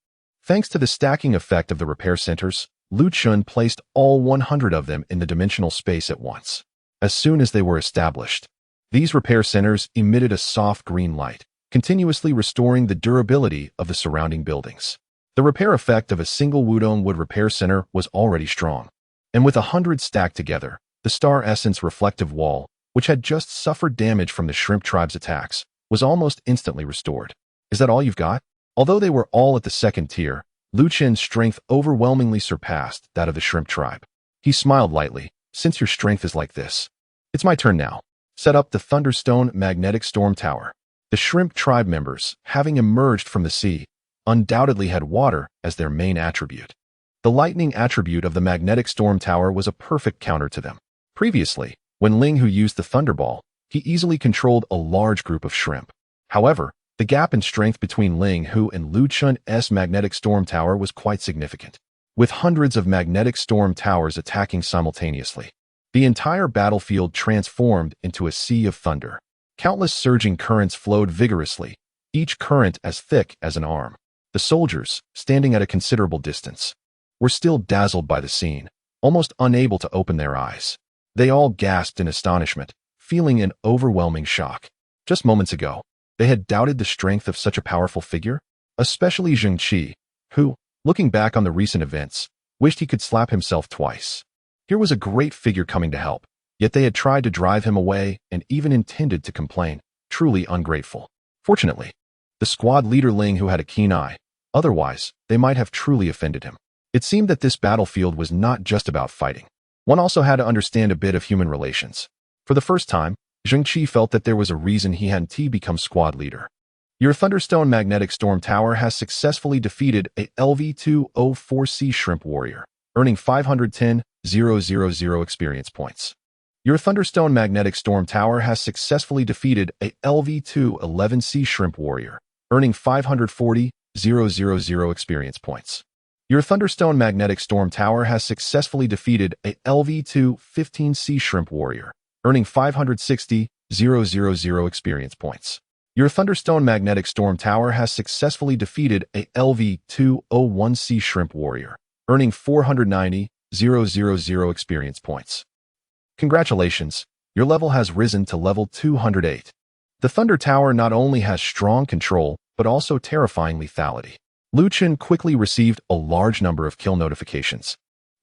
Thanks to the stacking effect of the repair centers, Lu Chun placed all 100 of them in the dimensional space at once. As soon as they were established, these repair centers emitted a soft green light, continuously restoring the durability of the surrounding buildings. The repair effect of a single Wudong Wood Repair Center was already strong, and with 100 stacked together, the Star Essence reflective wall, which had just suffered damage from the Shrimp tribe's attacks, was almost instantly restored. Is that all you've got? Although they were all at the second tier, Lu Chen's strength overwhelmingly surpassed that of the Shrimp tribe. He smiled lightly. "Since your strength is like this, it's my turn now. Set up the Thunderstone Magnetic Storm Tower." The Shrimp tribe members, having emerged from the sea, undoubtedly had water as their main attribute. The lightning attribute of the Magnetic Storm Tower was a perfect counter to them. Previously, when Ling Hu used the Thunderball, he easily controlled a large group of shrimp. However, the gap in strength between Ling Hu and Lu Chun's Magnetic Storm Tower was quite significant, with hundreds of magnetic storm towers attacking simultaneously. The entire battlefield transformed into a sea of thunder. Countless surging currents flowed vigorously, each current as thick as an arm. The soldiers, standing at a considerable distance, were still dazzled by the scene, almost unable to open their eyes. They all gasped in astonishment, feeling an overwhelming shock. Just moments ago, they had doubted the strength of such a powerful figure, especially Zheng, who, looking back on the recent events, wished he could slap himself twice. Here was a great figure coming to help, yet they had tried to drive him away and even intended to complain. Truly ungrateful. Fortunately, the squad leader Ling Hu had a keen eye. Otherwise, they might have truly offended him. It seemed that this battlefield was not just about fighting. One also had to understand a bit of human relations. For the first time, Zheng felt that there was a reason he hadn't become squad leader. Your Thunderstone Magnetic Storm Tower has successfully defeated a LV-204C Shrimp Warrior, earning 510,000 experience points. Your Thunderstone Magnetic Storm Tower has successfully defeated a LV-211C Shrimp Warrior, earning 540,000 experience points. Your Thunderstone Magnetic Storm Tower has successfully defeated a LV-215C Shrimp Warrior, earning 560,000 experience points. Your Thunderstone Magnetic Storm Tower has successfully defeated a LV-201C Shrimp Warrior, earning 490,000 experience points. Congratulations, your level has risen to level 208. The Thunder Tower not only has strong control, but also terrifying lethality. Lu Chun quickly received a large number of kill notifications.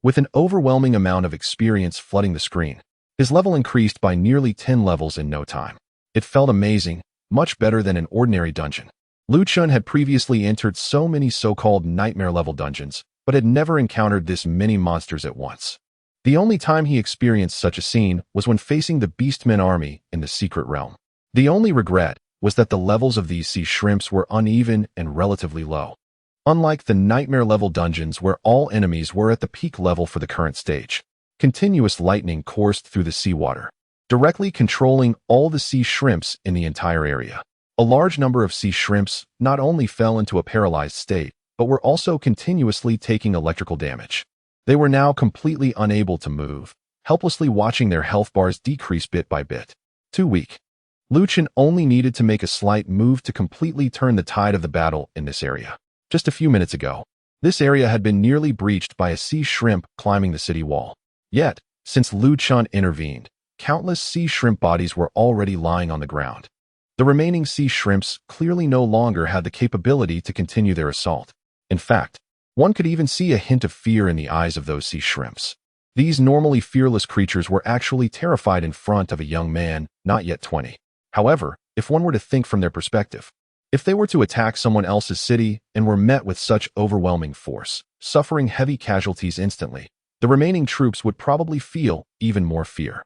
With an overwhelming amount of experience flooding the screen, his level increased by nearly 10 levels in no time. It felt amazing, much better than an ordinary dungeon. Lu Chun had previously entered so many so-called nightmare-level dungeons, but had never encountered this many monsters at once. The only time he experienced such a scene was when facing the Beastmen army in the Secret Realm. The only regret was that the levels of these sea shrimps were uneven and relatively low. Unlike the nightmare-level dungeons where all enemies were at the peak level for the current stage, continuous lightning coursed through the seawater, directly controlling all the sea shrimps in the entire area. A large number of sea shrimps not only fell into a paralyzed state, but were also continuously taking electrical damage. They were now completely unable to move, helplessly watching their health bars decrease bit by bit. Too weak. Lu Chun only needed to make a slight move to completely turn the tide of the battle in this area. Just a few minutes ago, this area had been nearly breached by a sea shrimp climbing the city wall. Yet, since Lu Chun intervened, countless sea shrimp bodies were already lying on the ground. The remaining sea shrimps clearly no longer had the capability to continue their assault. In fact, one could even see a hint of fear in the eyes of those sea shrimps. These normally fearless creatures were actually terrified in front of a young man, not yet 20. However, if one were to think from their perspective, if they were to attack someone else's city and were met with such overwhelming force, suffering heavy casualties instantly, the remaining troops would probably feel even more fear.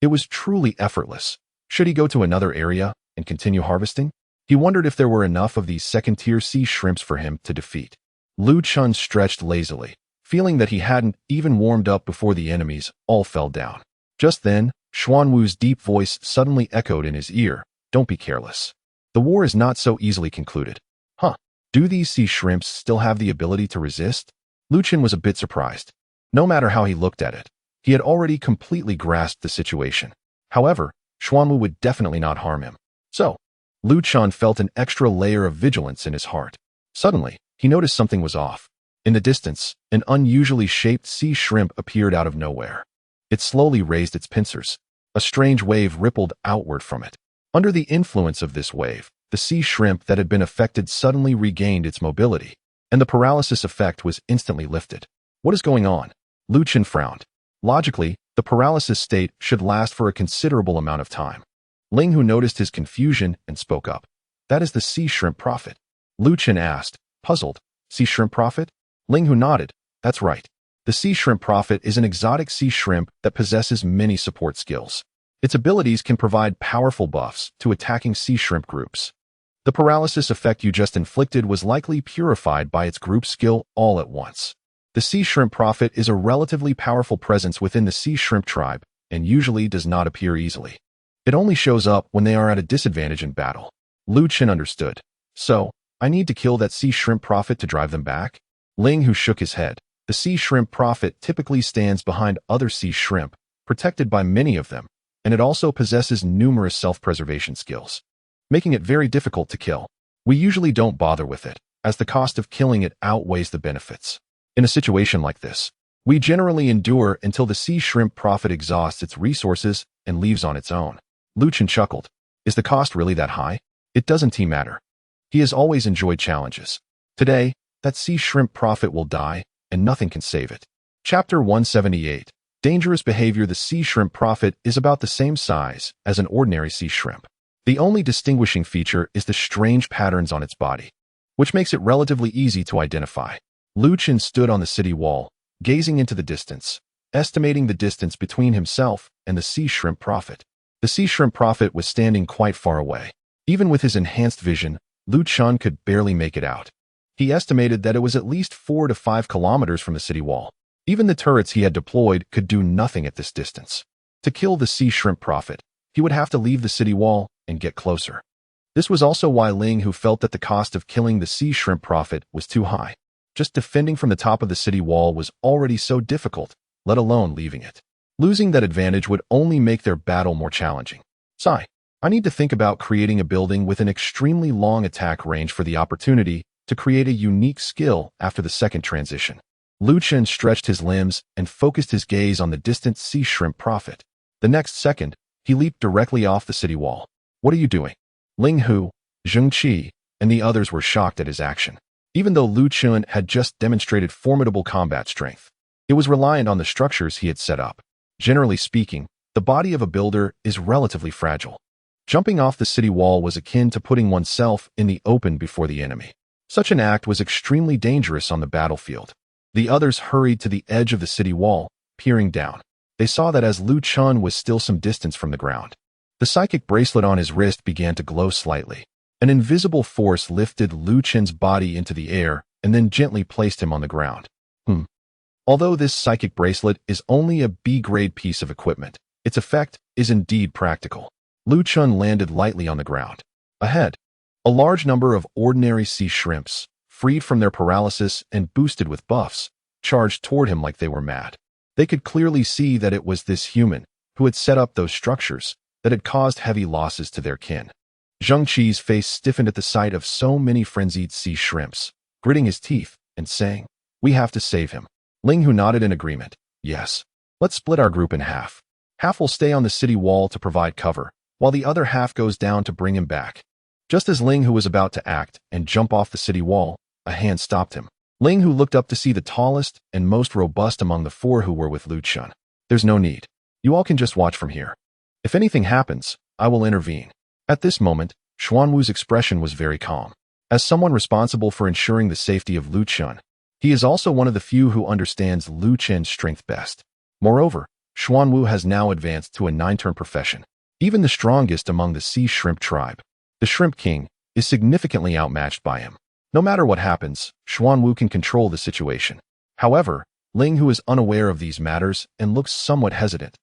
It was truly effortless. Should he go to another area and continue harvesting? He wondered if there were enough of these second-tier sea shrimps for him to defeat. Lu Chun stretched lazily, feeling that he hadn't even warmed up before the enemies all fell down. Just then, Xuanwu's deep voice suddenly echoed in his ear, "Don't be careless. The war is not so easily concluded." Huh? Do these sea shrimps still have the ability to resist? Lu Chun was a bit surprised. No matter how he looked at it, he had already completely grasped the situation. However, Xuanwu would definitely not harm him. So, Lu Chun felt an extra layer of vigilance in his heart. Suddenly, he noticed something was off. In the distance, an unusually shaped sea shrimp appeared out of nowhere. It slowly raised its pincers. A strange wave rippled outward from it. Under the influence of this wave, the sea shrimp that had been affected suddenly regained its mobility, and the paralysis effect was instantly lifted. What is going on? Lu Chun frowned. Logically, the paralysis state should last for a considerable amount of time. Ling Hu noticed his confusion and spoke up. "That is the sea shrimp prophet." Lu Chun asked, puzzled. "Sea shrimp prophet?" Ling Hu nodded. "That's right. The sea shrimp prophet is an exotic sea shrimp that possesses many support skills. Its abilities can provide powerful buffs to attacking sea shrimp groups. The paralysis effect you just inflicted was likely purified by its group skill all at once. The sea shrimp prophet is a relatively powerful presence within the sea shrimp tribe and usually does not appear easily. It only shows up when they are at a disadvantage in battle." Lu Chun understood. "So, I need to kill that sea shrimp prophet to drive them back?" Ling Hu shook his head. The sea shrimp prophet typically stands behind other sea shrimp, protected by many of them, and it also possesses numerous self-preservation skills, making it very difficult to kill. We usually don't bother with it, as the cost of killing it outweighs the benefits. In a situation like this, we generally endure until the sea shrimp prophet exhausts its resources and leaves on its own. Lu Chun chuckled. Is the cost really that high? It doesn't matter. He has always enjoyed challenges. Today, that sea shrimp prophet will die, and nothing can save it. Chapter 178. Dangerous behavior. The sea shrimp prophet is about the same size as an ordinary sea shrimp. The only distinguishing feature is the strange patterns on its body, which makes it relatively easy to identify. Lu Chun stood on the city wall, gazing into the distance, estimating the distance between himself and the sea shrimp prophet. The sea shrimp prophet was standing quite far away. Even with his enhanced vision, Lu Chun could barely make it out. He estimated that it was at least 4 to 5 kilometers from the city wall. Even the turrets he had deployed could do nothing at this distance. To kill the sea shrimp prophet, he would have to leave the city wall and get closer. This was also why Ling Hu felt that the cost of killing the sea shrimp prophet was too high. Just defending from the top of the city wall was already so difficult, let alone leaving it. Losing that advantage would only make their battle more challenging. I need to think about creating a building with an extremely long attack range for the opportunity to create a unique skill after the second transition. Lu Chun stretched his limbs and focused his gaze on the distant sea shrimp prophet. The next second, he leaped directly off the city wall. "What are you doing?" Ling Hu, Zheng Qi, and the others were shocked at his action. Even though Lu Chun had just demonstrated formidable combat strength, it was reliant on the structures he had set up. Generally speaking, the body of a builder is relatively fragile. Jumping off the city wall was akin to putting oneself in the open before the enemy. Such an act was extremely dangerous on the battlefield. The others hurried to the edge of the city wall, peering down. They saw that as Lu Chun was still some distance from the ground, the psychic bracelet on his wrist began to glow slightly. An invisible force lifted Lu Chun's body into the air and then gently placed him on the ground. Although this psychic bracelet is only a B-grade piece of equipment, its effect is indeed practical. Lu Chun landed lightly on the ground. Ahead, a large number of ordinary sea shrimps, freed from their paralysis and boosted with buffs, charged toward him like they were mad. They could clearly see that it was this human who had set up those structures that had caused heavy losses to their kin. Zhang Qi's face stiffened at the sight of so many frenzied sea shrimps, gritting his teeth and saying, "We have to save him." Ling Hu nodded in agreement. "Yes. Let's split our group in half. Half will stay on the city wall to provide cover, while the other half goes down to bring him back." Just as Ling Hu was about to act and jump off the city wall, a hand stopped him. Ling Hu looked up to see the tallest and most robust among the four who were with Lu Chun. "There's no need. You all can just watch from here. If anything happens, I will intervene." At this moment, Xuanwu's expression was very calm. As someone responsible for ensuring the safety of Lu Chun, he is also one of the few who understands Lu Chun's strength best. Moreover, Xuanwu has now advanced to a 9-turn profession. Even the strongest among the sea shrimp tribe, the Shrimp King, is significantly outmatched by him. No matter what happens, Xuanwu can control the situation. However, Ling Hu is unaware of these matters and looks somewhat hesitant.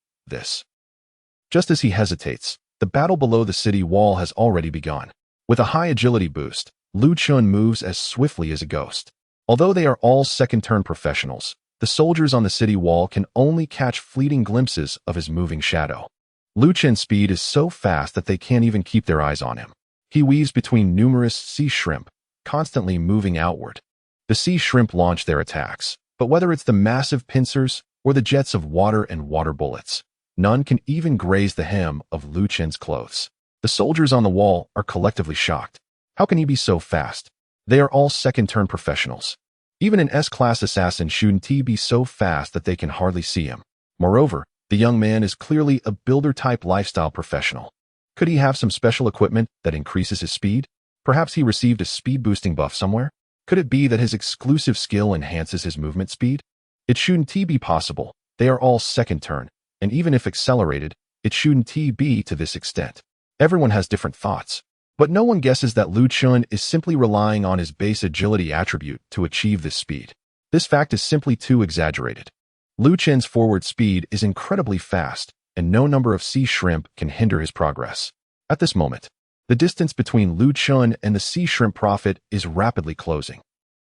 Just as he hesitates, the battle below the city wall has already begun. With a high agility boost, Lu Chun moves as swiftly as a ghost. Although they are all second-turn professionals, the soldiers on the city wall can only catch fleeting glimpses of his moving shadow. Lu Chun's speed is so fast that they can't even keep their eyes on him. He weaves between numerous sea shrimp, constantly moving outward. The sea shrimp launch their attacks, but whether it's the massive pincers or the jets of water and water bullets, none can even graze the hem of Lu Chun's clothes. The soldiers on the wall are collectively shocked. How can he be so fast? They are all second-turn professionals. Even an S-class assassin shouldn't be so fast that they can hardly see him. Moreover, the young man is clearly a builder-type lifestyle professional. Could he have some special equipment that increases his speed? Perhaps he received a speed-boosting buff somewhere? Could it be that his exclusive skill enhances his movement speed? It shouldn't be possible. They are all second-turn, and even if accelerated, it shouldn't be to this extent. Everyone has different thoughts. But no one guesses that Lu Chun is simply relying on his base agility attribute to achieve this speed. This fact is simply too exaggerated. Lu Chun's forward speed is incredibly fast, and no number of sea shrimp can hinder his progress. At this moment, the distance between Lu Chun and the sea shrimp prophet is rapidly closing.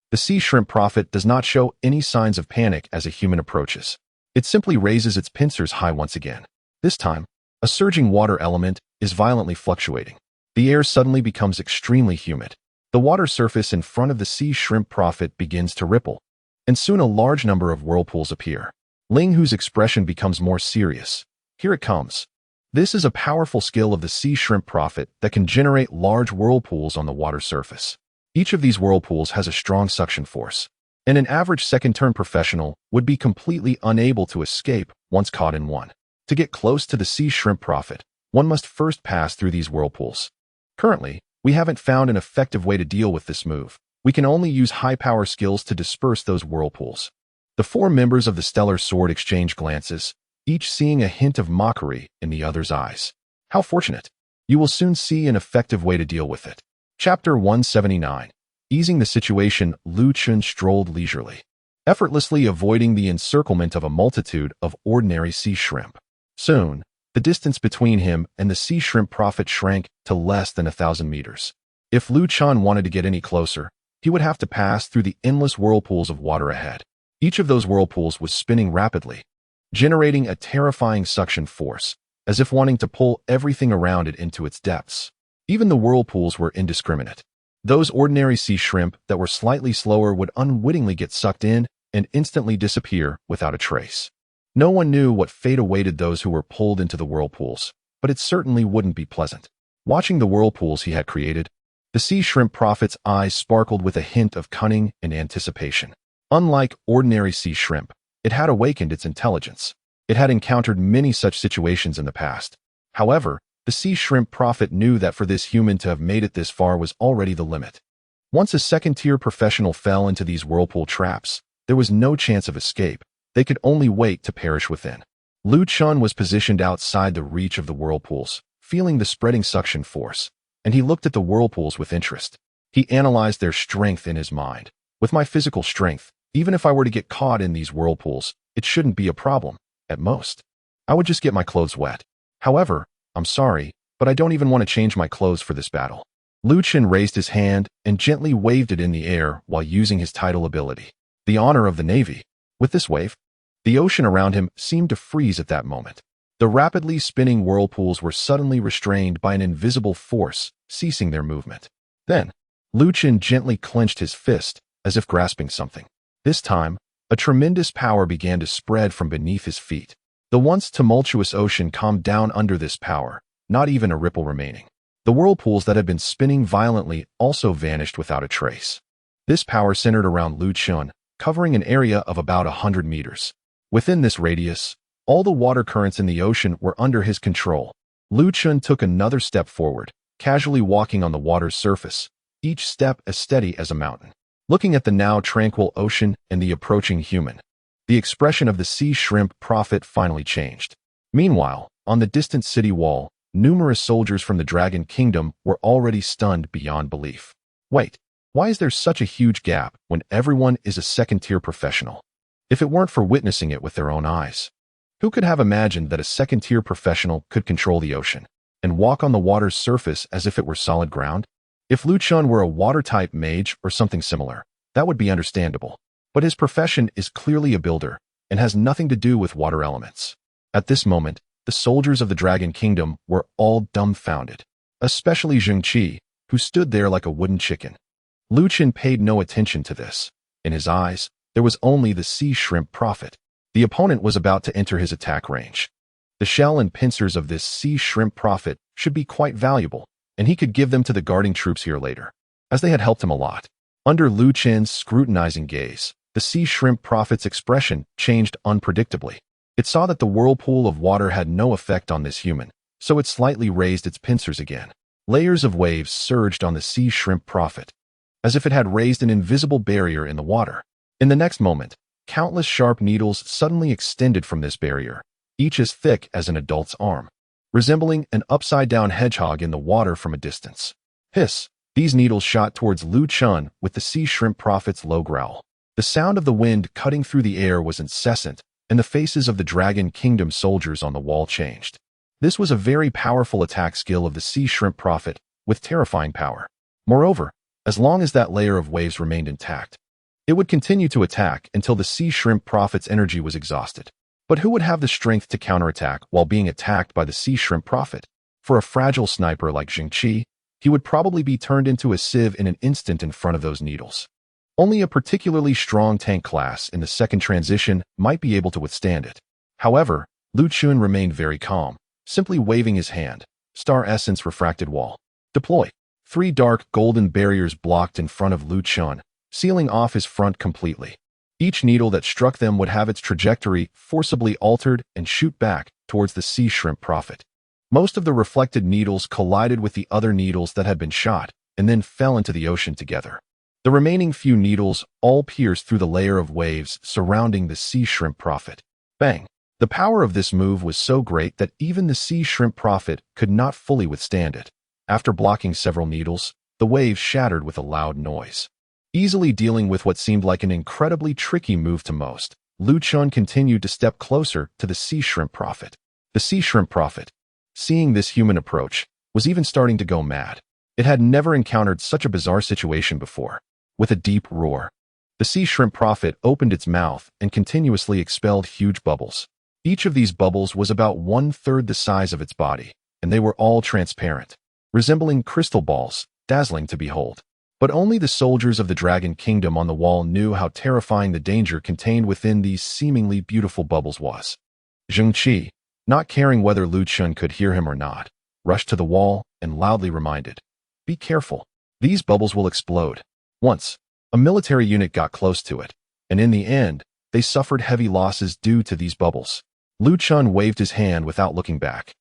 The sea shrimp prophet does not show any signs of panic as a human approaches. It simply raises its pincers high once again. This time, a surging water element is violently fluctuating. The air suddenly becomes extremely humid. The water surface in front of the sea shrimp prophet begins to ripple, and soon a large number of whirlpools appear. Ling Hu's expression becomes more serious. Here it comes. This is a powerful skill of the sea shrimp prophet that can generate large whirlpools on the water surface. Each of these whirlpools has a strong suction force, and an average second-turn professional would be completely unable to escape once caught in one. To get close to the sea shrimp prophet, one must first pass through these whirlpools. Currently, we haven't found an effective way to deal with this move. We can only use high-power skills to disperse those whirlpools. The four members of the Stellar Sword exchange glances, each seeing a hint of mockery in the other's eyes. How fortunate. You will soon see an effective way to deal with it. Chapter 179. Easing the situation, Lu Chun strolled leisurely, effortlessly avoiding the encirclement of a multitude of ordinary sea shrimp. Soon, the distance between him and the sea shrimp prophet shrank to less than 1,000 meters. If Lu Chun wanted to get any closer, he would have to pass through the endless whirlpools of water ahead. Each of those whirlpools was spinning rapidly, generating a terrifying suction force, as if wanting to pull everything around it into its depths. Even the whirlpools were indiscriminate. Those ordinary sea shrimp that were slightly slower would unwittingly get sucked in and instantly disappear without a trace. No one knew what fate awaited those who were pulled into the whirlpools, but it certainly wouldn't be pleasant. Watching the whirlpools he had created, The sea shrimp prophet's eyes sparkled with a hint of cunning and anticipation. Unlike ordinary sea shrimp, it had awakened its intelligence. It had encountered many such situations in the past. However, the sea shrimp prophet knew that for this human to have made it this far was already the limit. Once a second-tier professional fell into these whirlpool traps, there was no chance of escape. They could only wait to perish within. Chun was positioned outside the reach of the whirlpools, feeling the spreading suction force, and he looked at the whirlpools with interest. He analyzed their strength in his mind. With my physical strength, even if I were to get caught in these whirlpools, it shouldn't be a problem. At most, I would just get my clothes wet. However, I'm sorry, but I don't even want to change my clothes for this battle. Chun raised his hand and gently waved it in the air while using his tidal ability, the honor of the Navy. With this wave, the ocean around him seemed to freeze at that moment. The rapidly spinning whirlpools were suddenly restrained by an invisible force, ceasing their movement. Then, Chun gently clenched his fist, as if grasping something. This time, a tremendous power began to spread from beneath his feet. The once tumultuous ocean calmed down under this power, not even a ripple remaining. The whirlpools that had been spinning violently also vanished without a trace. This power centered around Chun, covering an area of about 100 meters. Within this radius, all the water currents in the ocean were under his control. Chun took another step forward, casually walking on the water's surface, each step as steady as a mountain. Looking at the now tranquil ocean and the approaching human, the expression of the sea shrimp prophet finally changed. Meanwhile, on the distant city wall, numerous soldiers from the Dragon Kingdom were already stunned beyond belief. Wait, why is there such a huge gap when everyone is a second-tier professional? If it weren't for witnessing it with their own eyes, who could have imagined that a second-tier professional could control the ocean and walk on the water's surface as if it were solid ground? If Chun were a water-type mage or something similar, that would be understandable. But his profession is clearly a builder and has nothing to do with water elements. At this moment, the soldiers of the Dragon Kingdom were all dumbfounded, especially Xiang, who stood there like a wooden chicken. Chun paid no attention to this. In his eyes, there was only the sea shrimp prophet. The opponent was about to enter his attack range. The shell and pincers of this sea shrimp prophet should be quite valuable, and he could give them to the guarding troops here later, as they had helped him a lot. Under Chun's scrutinizing gaze, the sea shrimp prophet's expression changed unpredictably. It saw that the whirlpool of water had no effect on this human, so it slightly raised its pincers again. Layers of waves surged on the sea shrimp prophet, as if it had raised an invisible barrier in the water. In the next moment, countless sharp needles suddenly extended from this barrier, each as thick as an adult's arm, resembling an upside-down hedgehog in the water from a distance. Hiss! These needles shot towards Chun with the sea shrimp prophet's low growl. The sound of the wind cutting through the air was incessant, and the faces of the Dragon Kingdom soldiers on the wall changed. This was a very powerful attack skill of the sea shrimp prophet, with terrifying power. Moreover, as long as that layer of waves remained intact, it would continue to attack until the sea shrimp prophet's energy was exhausted. But who would have the strength to counterattack while being attacked by the sea shrimp prophet? For a fragile sniper like Xiang, he would probably be turned into a sieve in an instant in front of those needles. Only a particularly strong tank class in the second transition might be able to withstand it. However, Chun remained very calm, simply waving his hand. Star Essence Refracted Wall. Deploy. 3 dark golden barriers blocked in front of Chun, sealing off his front completely. Each needle that struck them would have its trajectory forcibly altered and shoot back towards the sea shrimp prophet. Most of the reflected needles collided with the other needles that had been shot and then fell into the ocean together. The remaining few needles all pierced through the layer of waves surrounding the sea shrimp prophet. Bang! The power of this move was so great that even the sea shrimp prophet could not fully withstand it. After blocking several needles, the waves shattered with a loud noise. Easily dealing with what seemed like an incredibly tricky move to most, Chun continued to step closer to the sea shrimp prophet. The sea shrimp prophet, seeing this human approach, was even starting to go mad. It had never encountered such a bizarre situation before. With a deep roar, the sea shrimp prophet opened its mouth and continuously expelled huge bubbles. Each of these bubbles was about 1/3 the size of its body, and they were all transparent, resembling crystal balls, dazzling to behold. But only the soldiers of the Dragon Kingdom on the wall knew how terrifying the danger contained within these seemingly beautiful bubbles was. Xiang, not caring whether Chun could hear him or not, rushed to the wall and loudly reminded, "Be careful. These bubbles will explode. Once, a military unit got close to it, and in the end, they suffered heavy losses due to these bubbles. Lu Chun waved his hand without looking back,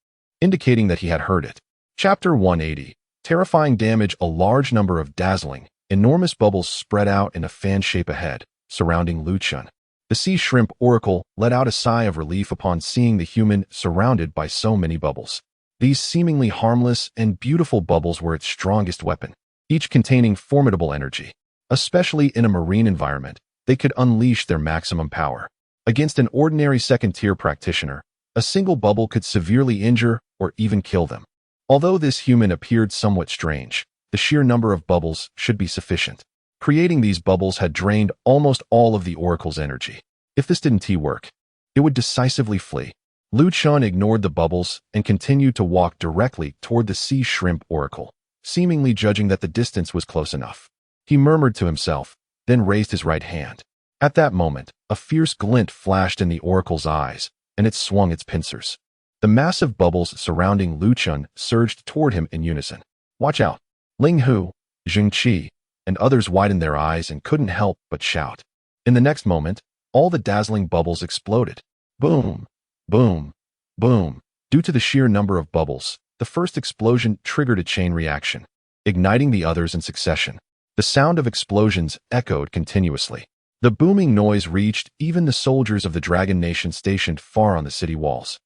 indicating that he had heard it. Chapter 180. Terrifying damage. A large number of dazzling, enormous bubbles spread out in a fan shape ahead, surrounding Lu Chun. The sea shrimp oracle let out a sigh of relief upon seeing the human surrounded by so many bubbles. These seemingly harmless and beautiful bubbles were its strongest weapon, each containing formidable energy. Especially in a marine environment, they could unleash their maximum power. Against an ordinary second-tier practitioner, a single bubble could severely injure or even kill them. Although this human appeared somewhat strange, the sheer number of bubbles should be sufficient. Creating these bubbles had drained almost all of the oracle's energy. If this didn't work, it would decisively flee. Lu Chun ignored the bubbles and continued to walk directly toward the sea shrimp oracle, seemingly judging that the distance was close enough. He murmured to himself, then raised his right hand. At that moment, a fierce glint flashed in the oracle's eyes, and it swung its pincers. The massive bubbles surrounding Lu Chun surged toward him in unison. Watch out! Ling Hu, Zheng Qi, and others widened their eyes and couldn't help but shout. In the next moment, all the dazzling bubbles exploded. Boom! Boom! Boom! Due to the sheer number of bubbles, the first explosion triggered a chain reaction, igniting the others in succession. The sound of explosions echoed continuously. The booming noise reached even the soldiers of the Dragon Nation stationed far on the city walls,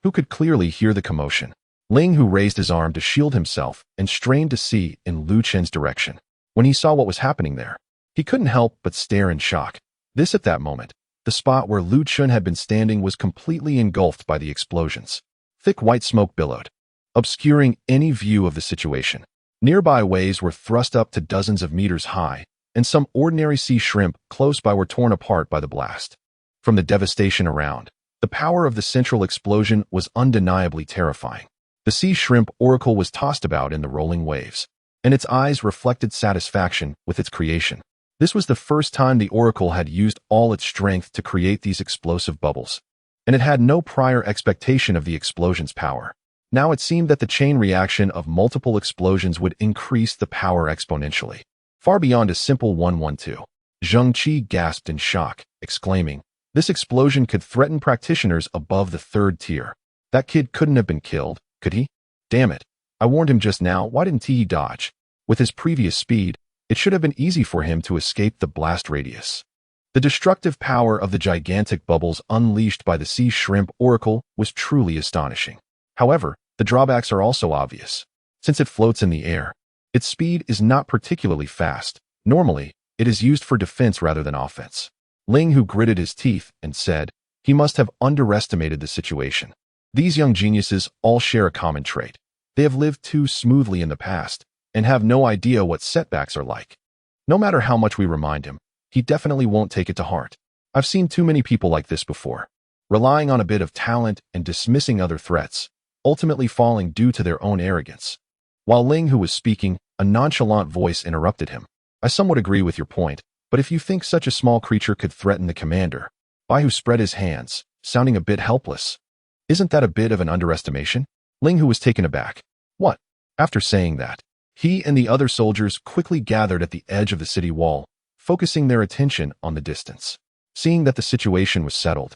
who could clearly hear the commotion. Ling Hu raised his arm to shield himself and strained to see in Lu Chun's direction. When he saw what was happening there, he couldn't help but stare in shock. At that moment, the spot where Lu Chun had been standing was completely engulfed by the explosions. Thick white smoke billowed, obscuring any view of the situation. Nearby waves were thrust up to dozens of meters high, and some ordinary sea shrimp close by were torn apart by the blast. From the devastation around, the power of the central explosion was undeniably terrifying. The sea shrimp oracle was tossed about in the rolling waves, and its eyes reflected satisfaction with its creation. This was the first time the oracle had used all its strength to create these explosive bubbles, and it had no prior expectation of the explosion's power. Now it seemed that the chain reaction of multiple explosions would increase the power exponentially, far beyond a simple 1-1-2. Zheng Qi gasped in shock, exclaiming, "This explosion could threaten practitioners above the third tier. That kid couldn't have been killed, could he? Damn it. I warned him just now, why didn't he dodge? With his previous speed, it should have been easy for him to escape the blast radius." The destructive power of the gigantic bubbles unleashed by the sea shrimp oracle was truly astonishing. However, the drawbacks are also obvious. Since it floats in the air, its speed is not particularly fast. Normally, it is used for defense rather than offense. Ling Hu gritted his teeth and said, he must have underestimated the situation. These young geniuses all share a common trait. They have lived too smoothly in the past and have no idea what setbacks are like. No matter how much we remind him, he definitely won't take it to heart. I've seen too many people like this before, relying on a bit of talent and dismissing other threats, ultimately falling due to their own arrogance. While Ling Hu was speaking, a nonchalant voice interrupted him. I somewhat agree with your point, but if you think such a small creature could threaten the commander, Bai Hu spread his hands, sounding a bit helpless. Isn't that a bit of an underestimation? Ling Hu was taken aback. What? After saying that, he and the other soldiers quickly gathered at the edge of the city wall, focusing their attention on the distance. Seeing that the situation was settled,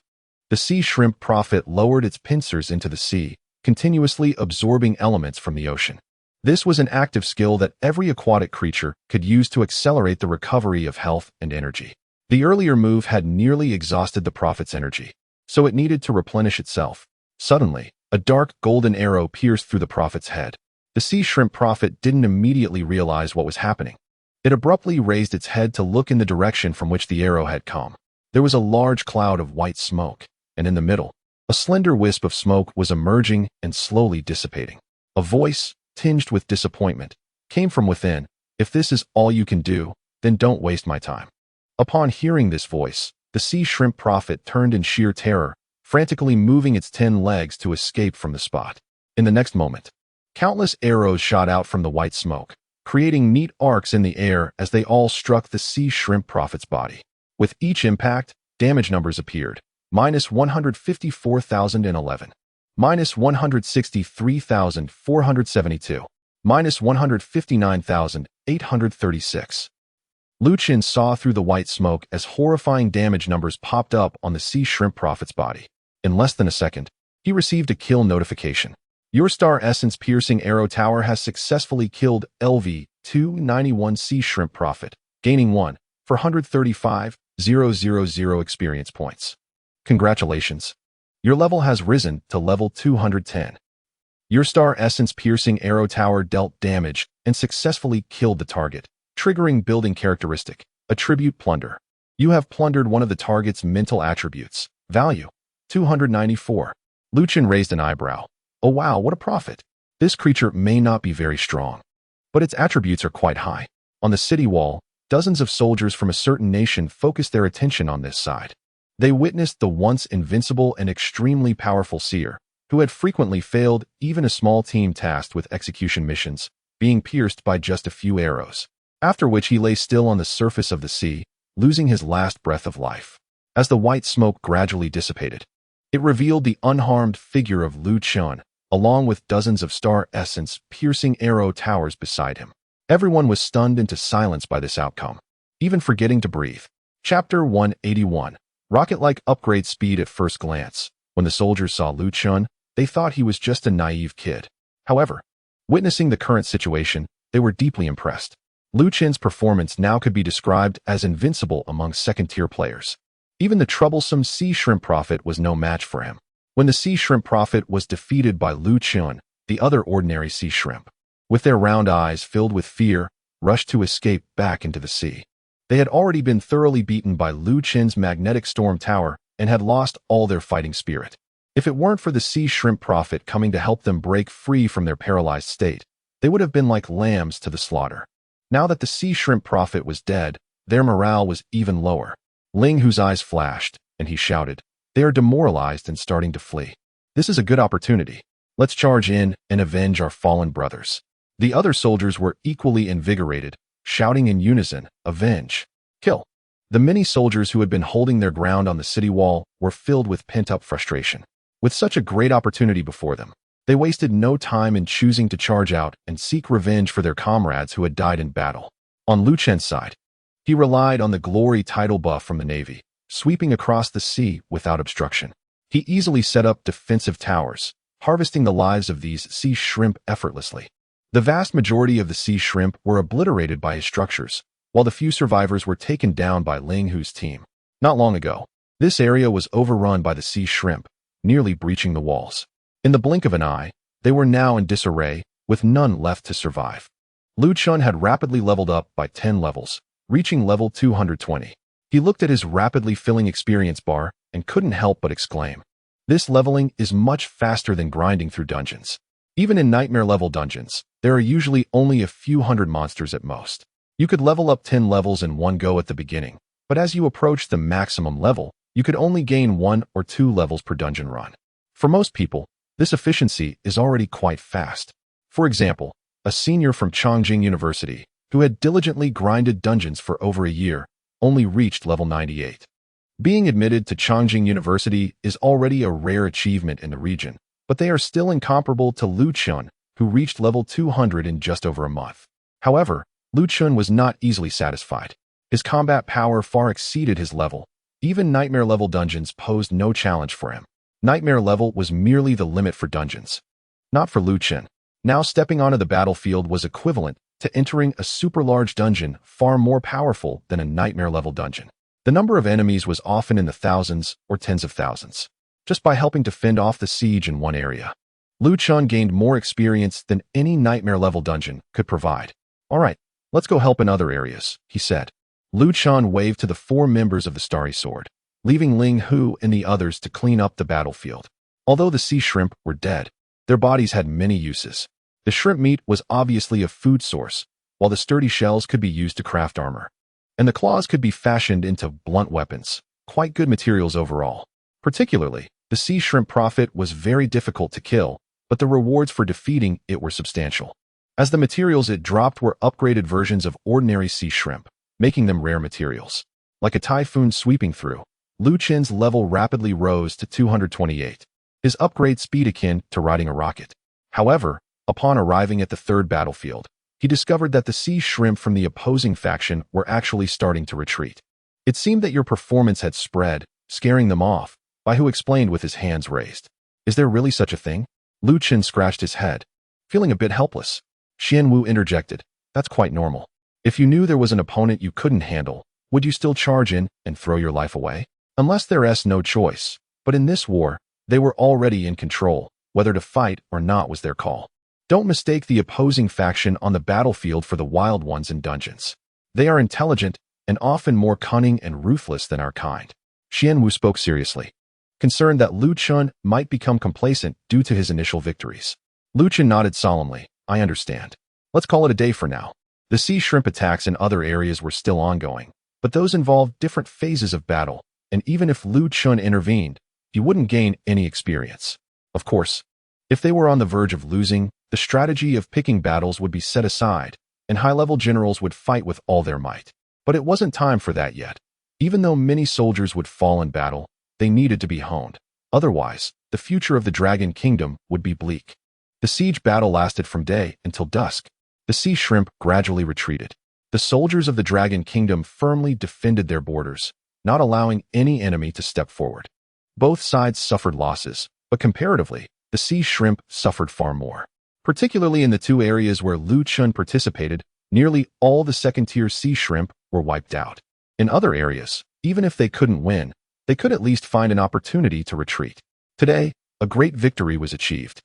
the sea shrimp prophet lowered its pincers into the sea, continuously absorbing elements from the ocean. This was an active skill that every aquatic creature could use to accelerate the recovery of health and energy. The earlier move had nearly exhausted the prophet's energy, so it needed to replenish itself. Suddenly, a dark golden arrow pierced through the prophet's head. The sea shrimp prophet didn't immediately realize what was happening. It abruptly raised its head to look in the direction from which the arrow had come. There was a large cloud of white smoke, and in the middle, a slender wisp of smoke was emerging and slowly dissipating. A voice, tinged with disappointment, came from within. If this is all you can do, then don't waste my time. Upon hearing this voice, the sea shrimp prophet turned in sheer terror, frantically moving its 10 legs to escape from the spot. In the next moment, countless arrows shot out from the white smoke, creating neat arcs in the air as they all struck the sea shrimp prophet's body. With each impact, damage numbers appeared. -154,011. -163,472. minus 159,836. Lu Qin saw through the white smoke as horrifying damage numbers popped up on the sea shrimp prophet's body. In less than a second, he received a kill notification. Your star essence piercing arrow tower has successfully killed LV-291 sea shrimp prophet, gaining 1 for 135,000 experience points. Congratulations. Your level has risen to level 210. Your star essence piercing arrow tower dealt damage and successfully killed the target, triggering building characteristic, attribute plunder. You have plundered one of the target's mental attributes. Value, 294. Lu Qin raised an eyebrow. Oh wow, what a profit. This creature may not be very strong, but its attributes are quite high. On the city wall, dozens of soldiers from a certain nation focused their attention on this side. They witnessed the once invincible and extremely powerful seer, who had frequently failed even a small team tasked with execution missions, being pierced by just a few arrows, after which he lay still on the surface of the sea, losing his last breath of life. As the white smoke gradually dissipated, it revealed the unharmed figure of Lu Qin, along with dozens of star essence piercing arrow towers beside him. Everyone was stunned into silence by this outcome, even forgetting to breathe. Chapter 181. Rocket-like upgrade speed at first glance. When the soldiers saw Lu Qin, they thought he was just a naive kid. However, witnessing the current situation, they were deeply impressed. Lu Qin's performance now could be described as invincible among second-tier players. Even the troublesome sea shrimp prophet was no match for him. When the sea shrimp prophet was defeated by Lu Qin, the other ordinary sea shrimp, with their round eyes filled with fear, rushed to escape back into the sea. They had already been thoroughly beaten by Lu Qin's magnetic storm tower and had lost all their fighting spirit. If it weren't for the sea shrimp prophet coming to help them break free from their paralyzed state, they would have been like lambs to the slaughter. Now that the sea shrimp prophet was dead, their morale was even lower. Ling Hu's eyes flashed, and he shouted, "They are demoralized and starting to flee. This is a good opportunity. Let's charge in and avenge our fallen brothers." The other soldiers were equally invigorated, shouting in unison, "Avenge! Kill!" The many soldiers who had been holding their ground on the city wall were filled with pent-up frustration. With such a great opportunity before them, they wasted no time in choosing to charge out and seek revenge for their comrades who had died in battle. On Lu Qin's side, he relied on the glory title buff from the Navy, sweeping across the sea without obstruction. He easily set up defensive towers, harvesting the lives of these sea shrimp effortlessly. The vast majority of the sea shrimp were obliterated by his structures, while the few survivors were taken down by Ling Hu's team. Not long ago, this area was overrun by the sea shrimp, nearly breaching the walls. In the blink of an eye, they were now in disarray, with none left to survive. Lu Qin had rapidly leveled up by 10 levels, reaching level 220. He looked at his rapidly filling experience bar and couldn't help but exclaim, "This leveling is much faster than grinding through dungeons." Even in nightmare-level dungeons, there are usually only a few hundred monsters at most. You could level up 10 levels in one go at the beginning, but as you approach the maximum level, you could only gain 1 or 2 levels per dungeon run. For most people, this efficiency is already quite fast. For example, a senior from Chongqing University, who had diligently grinded dungeons for over a year, only reached level 98. Being admitted to Chongqing University is already a rare achievement in the region, but they are still incomparable to Lu Qin, who reached level 200 in just over a month. However, Lu Qin was not easily satisfied. His combat power far exceeded his level. Even nightmare-level dungeons posed no challenge for him. Nightmare level was merely the limit for dungeons. Not for Lu Qin. Now stepping onto the battlefield was equivalent to entering a super-large dungeon far more powerful than a nightmare-level dungeon. The number of enemies was often in the thousands or tens of thousands. Just by helping to fend off the siege in one area, Lu Qin gained more experience than any nightmare-level dungeon could provide. "All right, let's go help in other areas," he said. Lu Qin waved to the 4 members of the Starry Sword, leaving Ling Hu and the others to clean up the battlefield. Although the sea shrimp were dead, their bodies had many uses. The shrimp meat was obviously a food source, while the sturdy shells could be used to craft armor. And the claws could be fashioned into blunt weapons, quite good materials overall. Particularly, the sea shrimp prophet was very difficult to kill, but the rewards for defeating it were substantial, as the materials it dropped were upgraded versions of ordinary sea shrimp, making them rare materials. Like a typhoon sweeping through, Lu Qin's level rapidly rose to 228, his upgrade speed akin to riding a rocket. However, Upon arriving at the third battlefield, he discovered that the sea shrimp from the opposing faction were actually starting to retreat. It seemed that your performance had spread, scaring them off, Bai Hu explained with his hands raised. Is there really such a thing? Lu Chen scratched his head, feeling a bit helpless. Xian Wu interjected, that's quite normal. If you knew there was an opponent you couldn't handle, would you still charge in and throw your life away? Unless there's no choice. But in this war, they were already in control. Whether to fight or not was their call. Don't mistake the opposing faction on the battlefield for the wild ones in dungeons. They are intelligent and often more cunning and ruthless than our kind. Xian Wu spoke seriously, concerned that Lu Chun might become complacent due to his initial victories. Lu Chun nodded solemnly. I understand. Let's call it a day for now. The sea shrimp attacks in other areas were still ongoing, but those involved different phases of battle, and even if Lu Chun intervened, he wouldn't gain any experience. Of course, if they were on the verge of losing, the strategy of picking battles would be set aside, and high-level generals would fight with all their might. But it wasn't time for that yet. Even though many soldiers would fall in battle, they needed to be honed. Otherwise, the future of the Dragon Kingdom would be bleak. The siege battle lasted from day until dusk. The sea shrimp gradually retreated. The soldiers of the Dragon Kingdom firmly defended their borders, not allowing any enemy to step forward. Both sides suffered losses, but comparatively, the sea shrimp suffered far more. Particularly in the two areas where Lu Chun participated, nearly all the second-tier sea shrimp were wiped out. In other areas, even if they couldn't win, they could at least find an opportunity to retreat. Today, a great victory was achieved,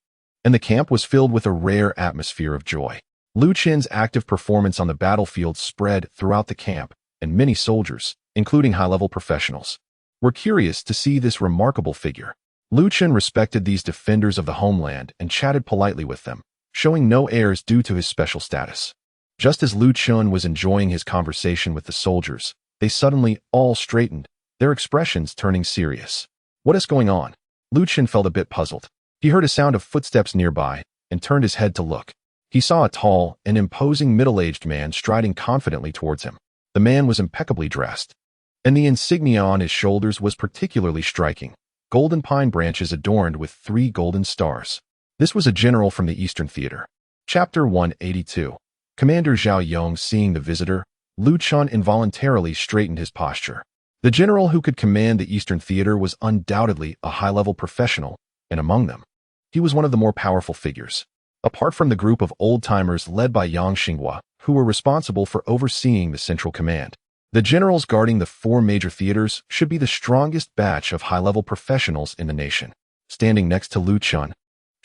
and the camp was filled with a rare atmosphere of joy. Lu Chen's active performance on the battlefield spread throughout the camp, and many soldiers, including high-level professionals, were curious to see this remarkable figure. Lu Chen respected these defenders of the homeland and chatted politely with them, showing no airs due to his special status. Just as Lu Chen was enjoying his conversation with the soldiers, they suddenly all straightened, their expressions turning serious. What is going on? Lu Chen felt a bit puzzled. He heard a sound of footsteps nearby and turned his head to look. He saw a tall and imposing middle-aged man striding confidently towards him. The man was impeccably dressed, and the insignia on his shoulders was particularly striking. Golden pine branches adorned with 3 golden stars. This was a general from the Eastern Theater. Chapter 182. Commander Zhao Yong seeing the visitor, Lu Chen involuntarily straightened his posture. The general who could command the Eastern Theater was undoubtedly a high-level professional, and among them, he was one of the more powerful figures. Apart from the group of old-timers led by Yang Xinghua, who were responsible for overseeing the central command, the generals guarding the 4 major theaters should be the strongest batch of high-level professionals in the nation. Standing next to Lu Chen,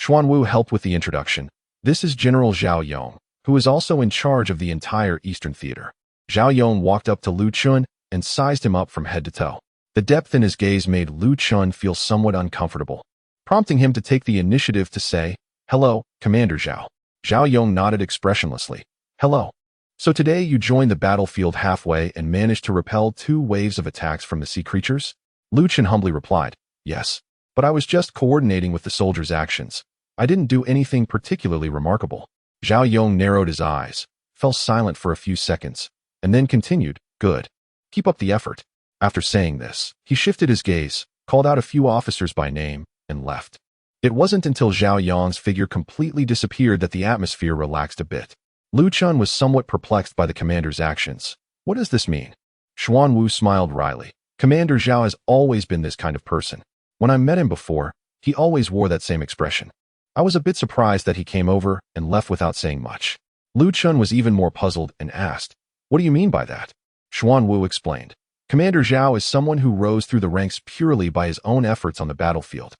Xuan Wu helped with the introduction. This is General Zhao Yong, who is also in charge of the entire Eastern Theater. Zhao Yong walked up to Lu Chen and sized him up from head to toe. The depth in his gaze made Lu Chen feel somewhat uncomfortable, prompting him to take the initiative to say, Hello, Commander Zhao. Zhao Yong nodded expressionlessly. Hello. So today you joined the battlefield halfway and managed to repel 2 waves of attacks from the sea creatures? Lu Chen humbly replied, Yes, but I was just coordinating with the soldiers' actions. I didn't do anything particularly remarkable. Zhao Yong narrowed his eyes, fell silent for a few seconds, and then continued, Good. Keep up the effort. After saying this, he shifted his gaze, called out a few officers by name, and left. It wasn't until Zhao Yong's figure completely disappeared that the atmosphere relaxed a bit. Lu Chen was somewhat perplexed by the commander's actions. What does this mean? Xuan Wu smiled wryly. Commander Zhao has always been this kind of person. When I met him before, he always wore that same expression. I was a bit surprised that he came over and left without saying much. Lu Chen was even more puzzled and asked, What do you mean by that? Xuan Wu explained. Commander Zhao is someone who rose through the ranks purely by his own efforts on the battlefield.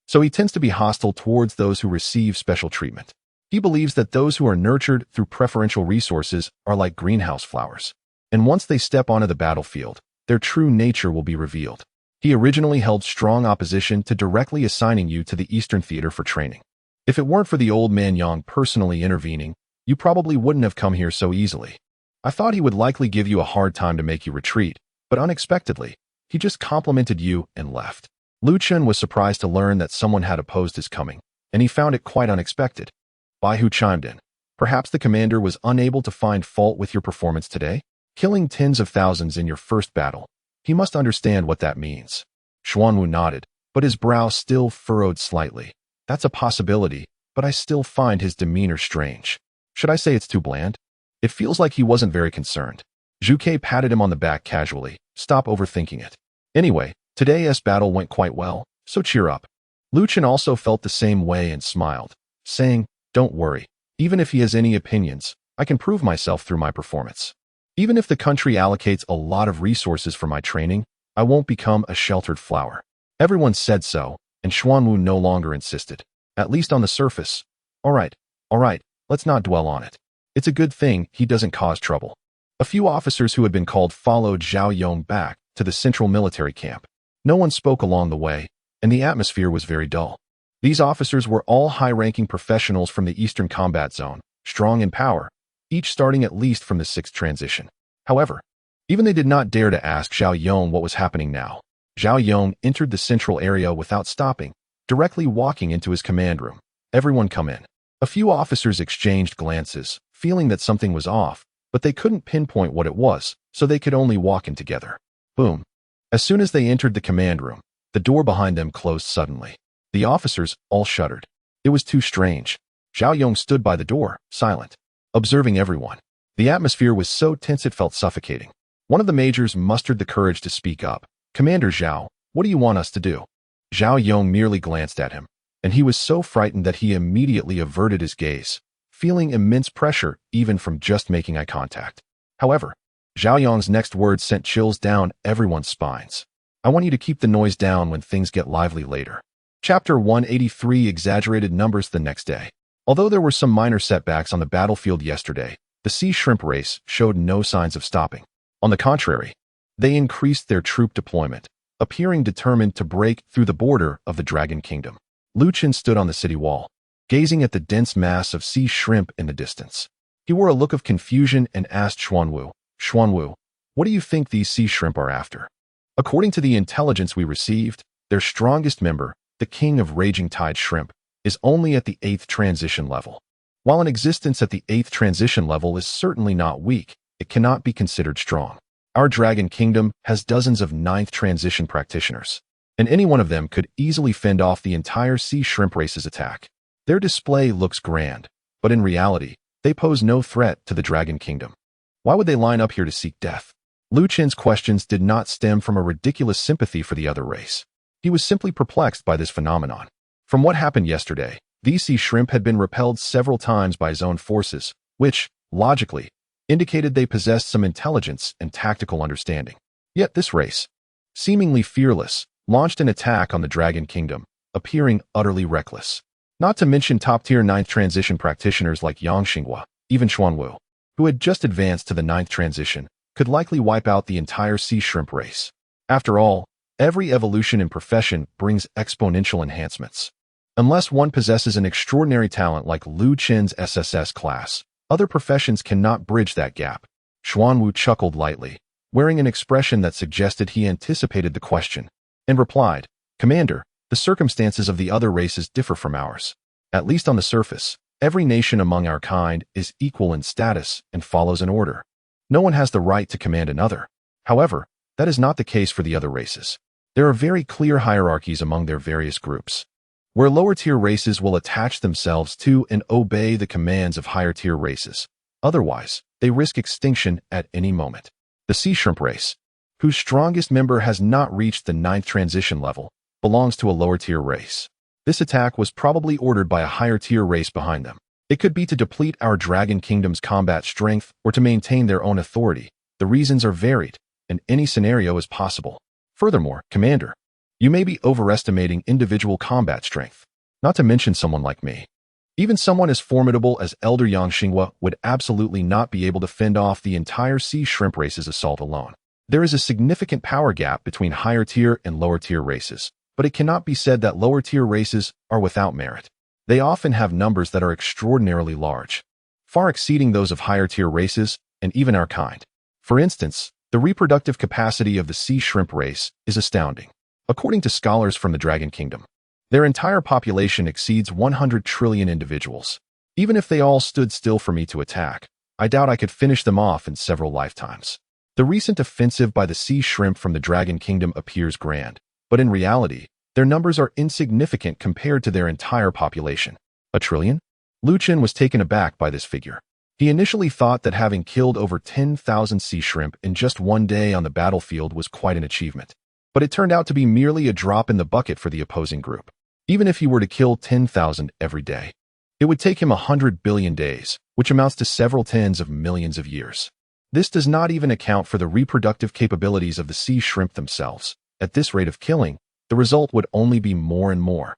So he tends to be hostile towards those who receive special treatment. He believes that those who are nurtured through preferential resources are like greenhouse flowers, and once they step onto the battlefield, their true nature will be revealed. He originally held strong opposition to directly assigning you to the Eastern Theater for training. If it weren't for the old man Yang personally intervening, you probably wouldn't have come here so easily. I thought he would likely give you a hard time to make you retreat, but unexpectedly, he just complimented you and left. Lu Chen was surprised to learn that someone had opposed his coming, and he found it quite unexpected. Bai Hu chimed in. Perhaps the commander was unable to find fault with your performance today? Killing tens of thousands in your first battle. He must understand what that means. Xuan Wu nodded, but his brow still furrowed slightly. That's a possibility, but I still find his demeanor strange. Should I say it's too bland? It feels like he wasn't very concerned. Zhu Ke patted him on the back casually. Stop overthinking it. Anyway, today's battle went quite well, so cheer up. Lu Chen also felt the same way and smiled, saying, don't worry. Even if he has any opinions, I can prove myself through my performance. Even if the country allocates a lot of resources for my training, I won't become a sheltered flower. Everyone said so, and Xuanwu no longer insisted. At least on the surface. All right, let's not dwell on it. It's a good thing he doesn't cause trouble. A few officers who had been called followed Zhao Yong back to the central military camp. No one spoke along the way, and the atmosphere was very dull. These officers were all high-ranking professionals from the Eastern Combat Zone, strong in power, each starting at least from the 6th transition. However, even they did not dare to ask Zhao Yong what was happening now. Zhao Yong entered the central area without stopping, directly walking into his command room. Everyone come in. A few officers exchanged glances, feeling that something was off, but they couldn't pinpoint what it was, so they could only walk in together. Boom. As soon as they entered the command room, the door behind them closed suddenly. The officers all shuddered. It was too strange. Zhao Yong stood by the door, silent, observing everyone. The atmosphere was so tense it felt suffocating. One of the majors mustered the courage to speak up. Commander Zhao, what do you want us to do? Zhao Yong merely glanced at him, and he was so frightened that he immediately averted his gaze, feeling immense pressure even from just making eye contact. However, Zhao Yong's next words sent chills down everyone's spines. I want you to keep the noise down when things get lively later. Chapter 183 Exaggerated Numbers. The next day. Although there were some minor setbacks on the battlefield yesterday, the sea shrimp race showed no signs of stopping. On the contrary, they increased their troop deployment, appearing determined to break through the border of the Dragon Kingdom. Lu Chen stood on the city wall, gazing at the dense mass of sea shrimp in the distance. He wore a look of confusion and asked Xuanwu, what do you think these sea shrimp are after? According to the intelligence we received, their strongest member, the king of raging tide shrimp, is only at the 8th transition level. While an existence at the 8th transition level is certainly not weak, it cannot be considered strong. Our Dragon Kingdom has dozens of 9th transition practitioners, and any one of them could easily fend off the entire sea shrimp race's attack. Their display looks grand, but in reality, they pose no threat to the Dragon Kingdom. Why would they line up here to seek death? Lu Chen's questions did not stem from a ridiculous sympathy for the other race. He was simply perplexed by this phenomenon. From what happened yesterday, these sea shrimp had been repelled several times by his own forces, which, logically, indicated they possessed some intelligence and tactical understanding. Yet this race, seemingly fearless, launched an attack on the Dragon Kingdom, appearing utterly reckless. Not to mention top-tier 9th transition practitioners like Yang Xinghua, even Xuanwu, who had just advanced to the 9th transition, could likely wipe out the entire sea shrimp race. After all, every evolution in profession brings exponential enhancements. Unless one possesses an extraordinary talent like Lu Chen's SSS class, other professions cannot bridge that gap. Xuanwu chuckled lightly, wearing an expression that suggested he anticipated the question, and replied, Commander, the circumstances of the other races differ from ours. At least on the surface, every nation among our kind is equal in status and follows an order. No one has the right to command another. However, that is not the case for the other races. There are very clear hierarchies among their various groups, where lower-tier races will attach themselves to and obey the commands of higher-tier races. Otherwise, they risk extinction at any moment. The sea shrimp race, whose strongest member has not reached the 9th transition level, belongs to a lower-tier race. This attack was probably ordered by a higher-tier race behind them. It could be to deplete our Dragon Kingdom's combat strength or to maintain their own authority. The reasons are varied, and any scenario is possible. Furthermore, Commander, you may be overestimating individual combat strength, not to mention someone like me. Even someone as formidable as Elder Yang Xinghua would absolutely not be able to fend off the entire sea shrimp race's assault alone. There is a significant power gap between higher-tier and lower-tier races, but it cannot be said that lower-tier races are without merit. They often have numbers that are extraordinarily large, far exceeding those of higher-tier races and even our kind. For instance, the reproductive capacity of the sea shrimp race is astounding. According to scholars from the Dragon Kingdom, their entire population exceeds 100 trillion individuals. Even if they all stood still for me to attack, I doubt I could finish them off in several lifetimes. The recent offensive by the sea shrimp from the Dragon Kingdom appears grand, but in reality, their numbers are insignificant compared to their entire population. A trillion? Lu Chun was taken aback by this figure. He initially thought that having killed over 10,000 sea shrimp in just one day on the battlefield was quite an achievement. But it turned out to be merely a drop in the bucket for the opposing group. Even if he were to kill 10,000 every day, it would take him 100 billion days, which amounts to several tens of millions of years. This does not even account for the reproductive capabilities of the sea shrimp themselves. At this rate of killing, the result would only be more and more,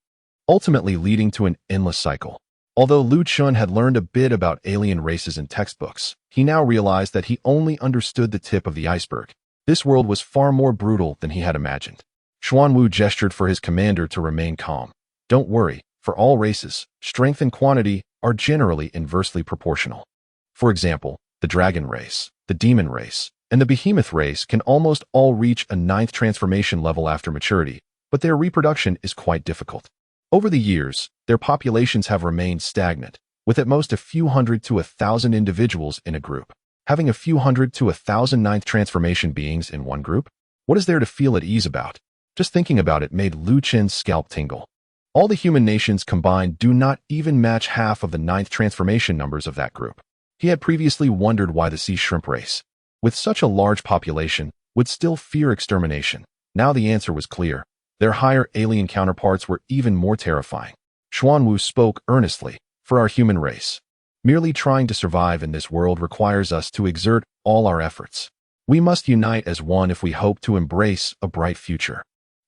ultimately leading to an endless cycle. Although Lu Chun had learned a bit about alien races in textbooks, he now realized that he only understood the tip of the iceberg. This world was far more brutal than he had imagined. Xuanwu gestured for his commander to remain calm. Don't worry, for all races, strength and quantity are generally inversely proportional. For example, the dragon race, the demon race, and the behemoth race can almost all reach a 9th transformation level after maturity, but their reproduction is quite difficult. Over the years, their populations have remained stagnant, with at most a few hundred to 1,000 individuals in a group. Having a few hundred to 1,000 9th transformation beings in one group? What is there to feel at ease about? Just thinking about it made Lu Chun's scalp tingle. All the human nations combined do not even match half of the 9th transformation numbers of that group. He had previously wondered why the sea shrimp race, with such a large population, would still fear extermination. Now the answer was clear. Their higher alien counterparts were even more terrifying. Xuanwu spoke earnestly. For our human race, merely trying to survive in this world requires us to exert all our efforts. We must unite as one if we hope to embrace a bright future.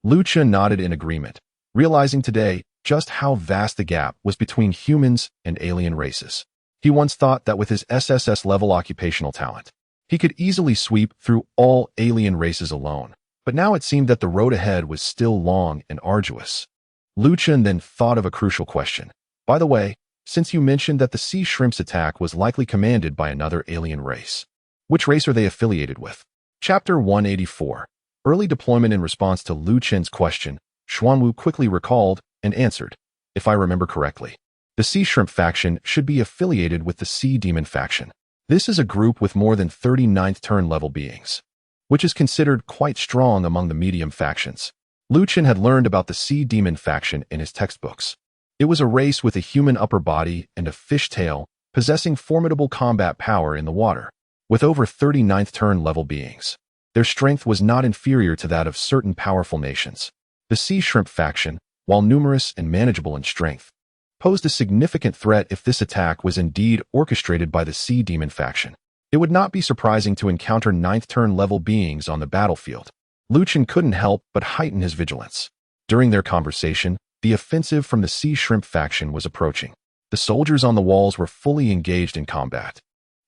Lu Chun nodded in agreement, realizing today just how vast the gap was between humans and alien races. He once thought that with his SSS level occupational talent, he could easily sweep through all alien races alone. But now it seemed that the road ahead was still long and arduous. Lu Chun then thought of a crucial question. By the way, since you mentioned that the sea shrimp's attack was likely commanded by another alien race, which race are they affiliated with? Chapter 184. Early deployment. In response to Lu Chun's question, Xuanwu quickly recalled and answered. If I remember correctly, the sea shrimp faction should be affiliated with the sea demon faction. This is a group with more than 39th turn level beings, which is considered quite strong among the medium factions. Lu Chun had learned about the sea demon faction in his textbooks. It was a race with a human upper body and a fish tail, possessing formidable combat power in the water. With over 39th turn level beings, their strength was not inferior to that of certain powerful nations. The sea shrimp faction, while numerous and manageable in strength, posed a significant threat if this attack was indeed orchestrated by the sea demon faction. It would not be surprising to encounter 9th turn level beings on the battlefield. Lu Chun couldn't help but heighten his vigilance. During their conversation, the offensive from the sea shrimp faction was approaching. The soldiers on the walls were fully engaged in combat,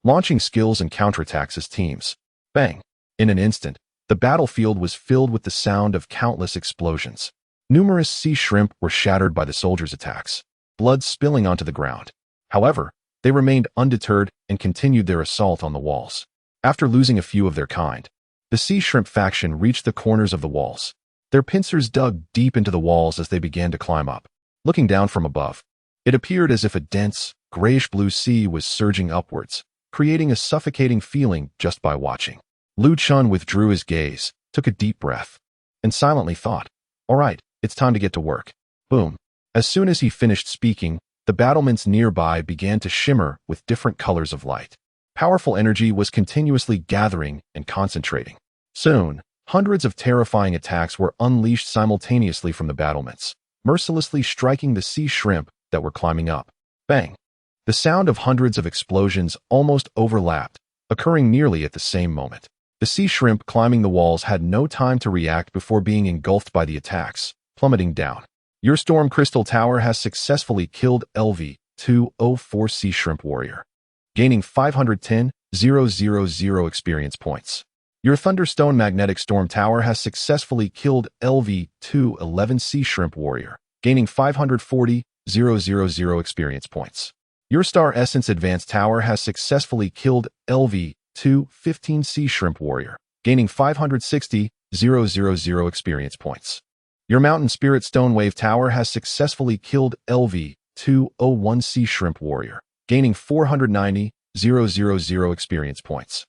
launching skills and counterattacks as teams. Bang! In an instant, the battlefield was filled with the sound of countless explosions. Numerous sea shrimp were shattered by the soldiers' attacks, blood spilling onto the ground. However, they remained undeterred and continued their assault on the walls. After losing a few of their kind, the sea shrimp faction reached the corners of the walls. Their pincers dug deep into the walls as they began to climb up. Looking down from above, it appeared as if a dense, grayish-blue sea was surging upwards, creating a suffocating feeling just by watching. Lu Chun withdrew his gaze, took a deep breath, and silently thought, all right, it's time to get to work. Boom. As soon as he finished speaking, the battlements nearby began to shimmer with different colors of light. Powerful energy was continuously gathering and concentrating. Soon, hundreds of terrifying attacks were unleashed simultaneously from the battlements, mercilessly striking the sea shrimp that were climbing up. Bang! The sound of hundreds of explosions almost overlapped, occurring nearly at the same moment. The sea shrimp climbing the walls had no time to react before being engulfed by the attacks, plummeting down. Your Storm Crystal Tower has successfully killed LV-204 Sea Shrimp Warrior, gaining 510,000 experience points. Your Thunderstone Magnetic Storm Tower has successfully killed LV-211 Sea Shrimp Warrior, gaining 540,000 experience points. Your Star Essence Advanced Tower has successfully killed LV-215 Sea Shrimp Warrior, gaining 560,000 experience points. Your Mountain Spirit Stone Wave Tower has successfully killed LV-201 Sea Shrimp Warrior, gaining 490,000 experience points.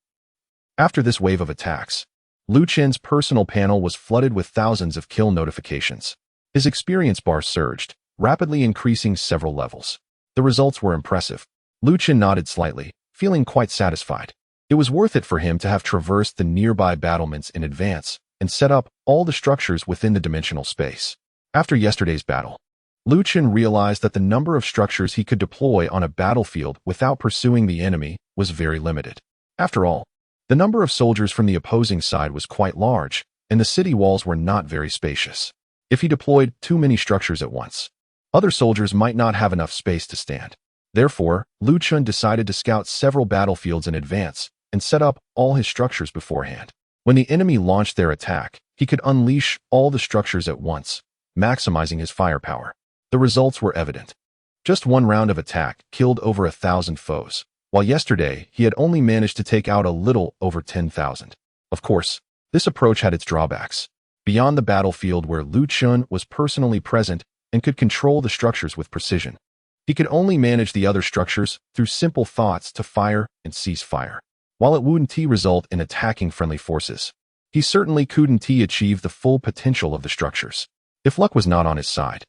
After this wave of attacks, Lu Chun's personal panel was flooded with thousands of kill notifications. His experience bar surged, rapidly increasing several levels. The results were impressive. Lu Chun nodded slightly, feeling quite satisfied. It was worth it for him to have traversed the nearby battlements in advance and set up all the structures within the dimensional space. After yesterday's battle, Lu Chun realized that the number of structures he could deploy on a battlefield without pursuing the enemy was very limited. After all, the number of soldiers from the opposing side was quite large, and the city walls were not very spacious. If he deployed too many structures at once, other soldiers might not have enough space to stand. Therefore, Lu Chun decided to scout several battlefields in advance and set up all his structures beforehand. When the enemy launched their attack, he could unleash all the structures at once, maximizing his firepower. The results were evident. Just one round of attack killed over 1,000 foes, while yesterday he had only managed to take out a little over 10,000. Of course, this approach had its drawbacks. Beyond the battlefield where Lu Chun was personally present and could control the structures with precision, he could only manage the other structures through simple thoughts to fire and cease fire. While it wouldn't result in attacking friendly forces, he certainly couldn't achieve the full potential of the structures. If luck was not on his side,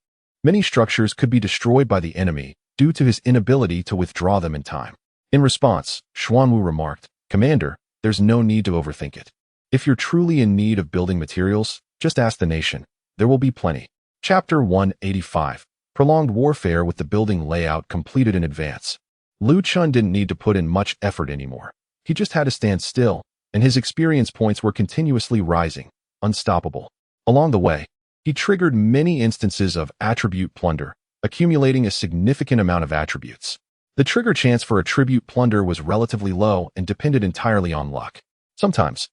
many structures could be destroyed by the enemy due to his inability to withdraw them in time. In response, Xuanwu remarked, "Commander, there's no need to overthink it. If you're truly in need of building materials, just ask the nation. There will be plenty." Chapter 185. Prolonged warfare with the building layout completed in advance. Lu Chun didn't need to put in much effort anymore. He just had to stand still, and his experience points were continuously rising, unstoppable. Along the way, he triggered many instances of attribute plunder, accumulating a significant amount of attributes. The trigger chance for attribute plunder was relatively low and depended entirely on luck. Sometimes,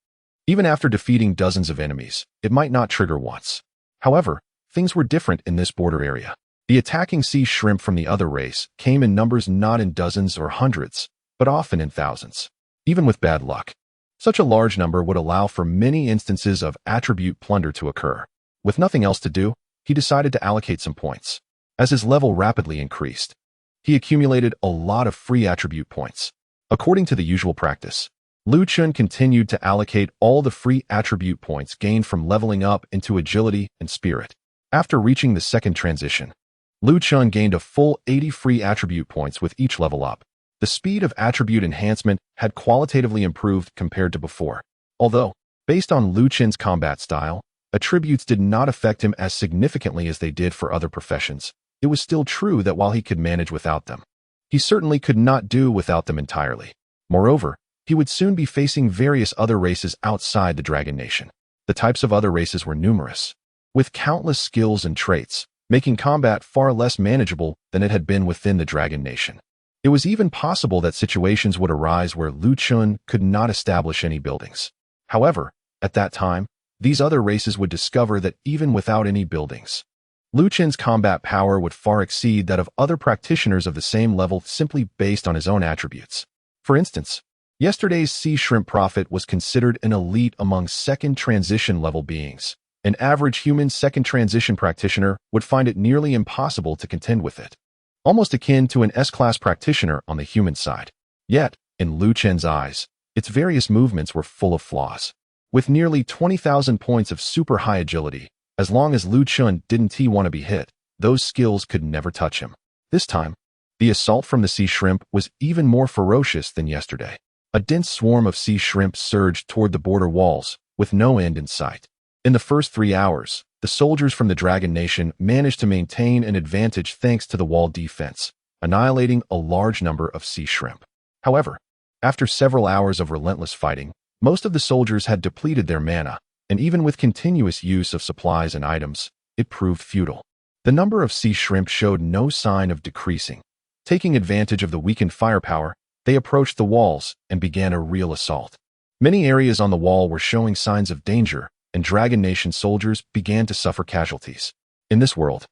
even after defeating dozens of enemies, it might not trigger once. However, things were different in this border area. The attacking sea shrimp from the other race came in numbers not in dozens or hundreds, but often in thousands. Even with bad luck, such a large number would allow for many instances of attribute plunder to occur. With nothing else to do, he decided to allocate some points. As his level rapidly increased, he accumulated a lot of free attribute points. According to the usual practice, Lu Chun continued to allocate all the free attribute points gained from leveling up into agility and spirit. After reaching the second transition, Lu Chun gained a full 80 free attribute points with each level up. The speed of attribute enhancement had qualitatively improved compared to before. Although, based on Lu Chun's combat style, attributes did not affect him as significantly as they did for other professions, it was still true that while he could manage without them, he certainly could not do without them entirely. Moreover, he would soon be facing various other races outside the Dragon Nation. The types of other races were numerous, with countless skills and traits, making combat far less manageable than it had been within the Dragon Nation. It was even possible that situations would arise where Lu Chun could not establish any buildings. However, at that time, these other races would discover that even without any buildings, Lu Chun's combat power would far exceed that of other practitioners of the same level simply based on his own attributes. For instance, yesterday's sea shrimp prophet was considered an elite among second transition level beings. An average human second transition practitioner would find it nearly impossible to contend with it, almost akin to an S-class practitioner on the human side. Yet, in Lu Chun's eyes, its various movements were full of flaws. With nearly 20,000 points of super high agility, as long as Lu Chun didn't want to be hit, those skills could never touch him. This time, the assault from the sea shrimp was even more ferocious than yesterday. A dense swarm of sea shrimp surged toward the border walls, with no end in sight. In the first 3 hours, the soldiers from the Dragon Nation managed to maintain an advantage thanks to the wall defense, annihilating a large number of sea shrimp. However, after several hours of relentless fighting, most of the soldiers had depleted their mana, and even with continuous use of supplies and items, it proved futile. The number of sea shrimp showed no sign of decreasing. Taking advantage of the weakened firepower, they approached the walls and began a real assault. Many areas on the wall were showing signs of danger, and Dragon Nation soldiers began to suffer casualties. In this world,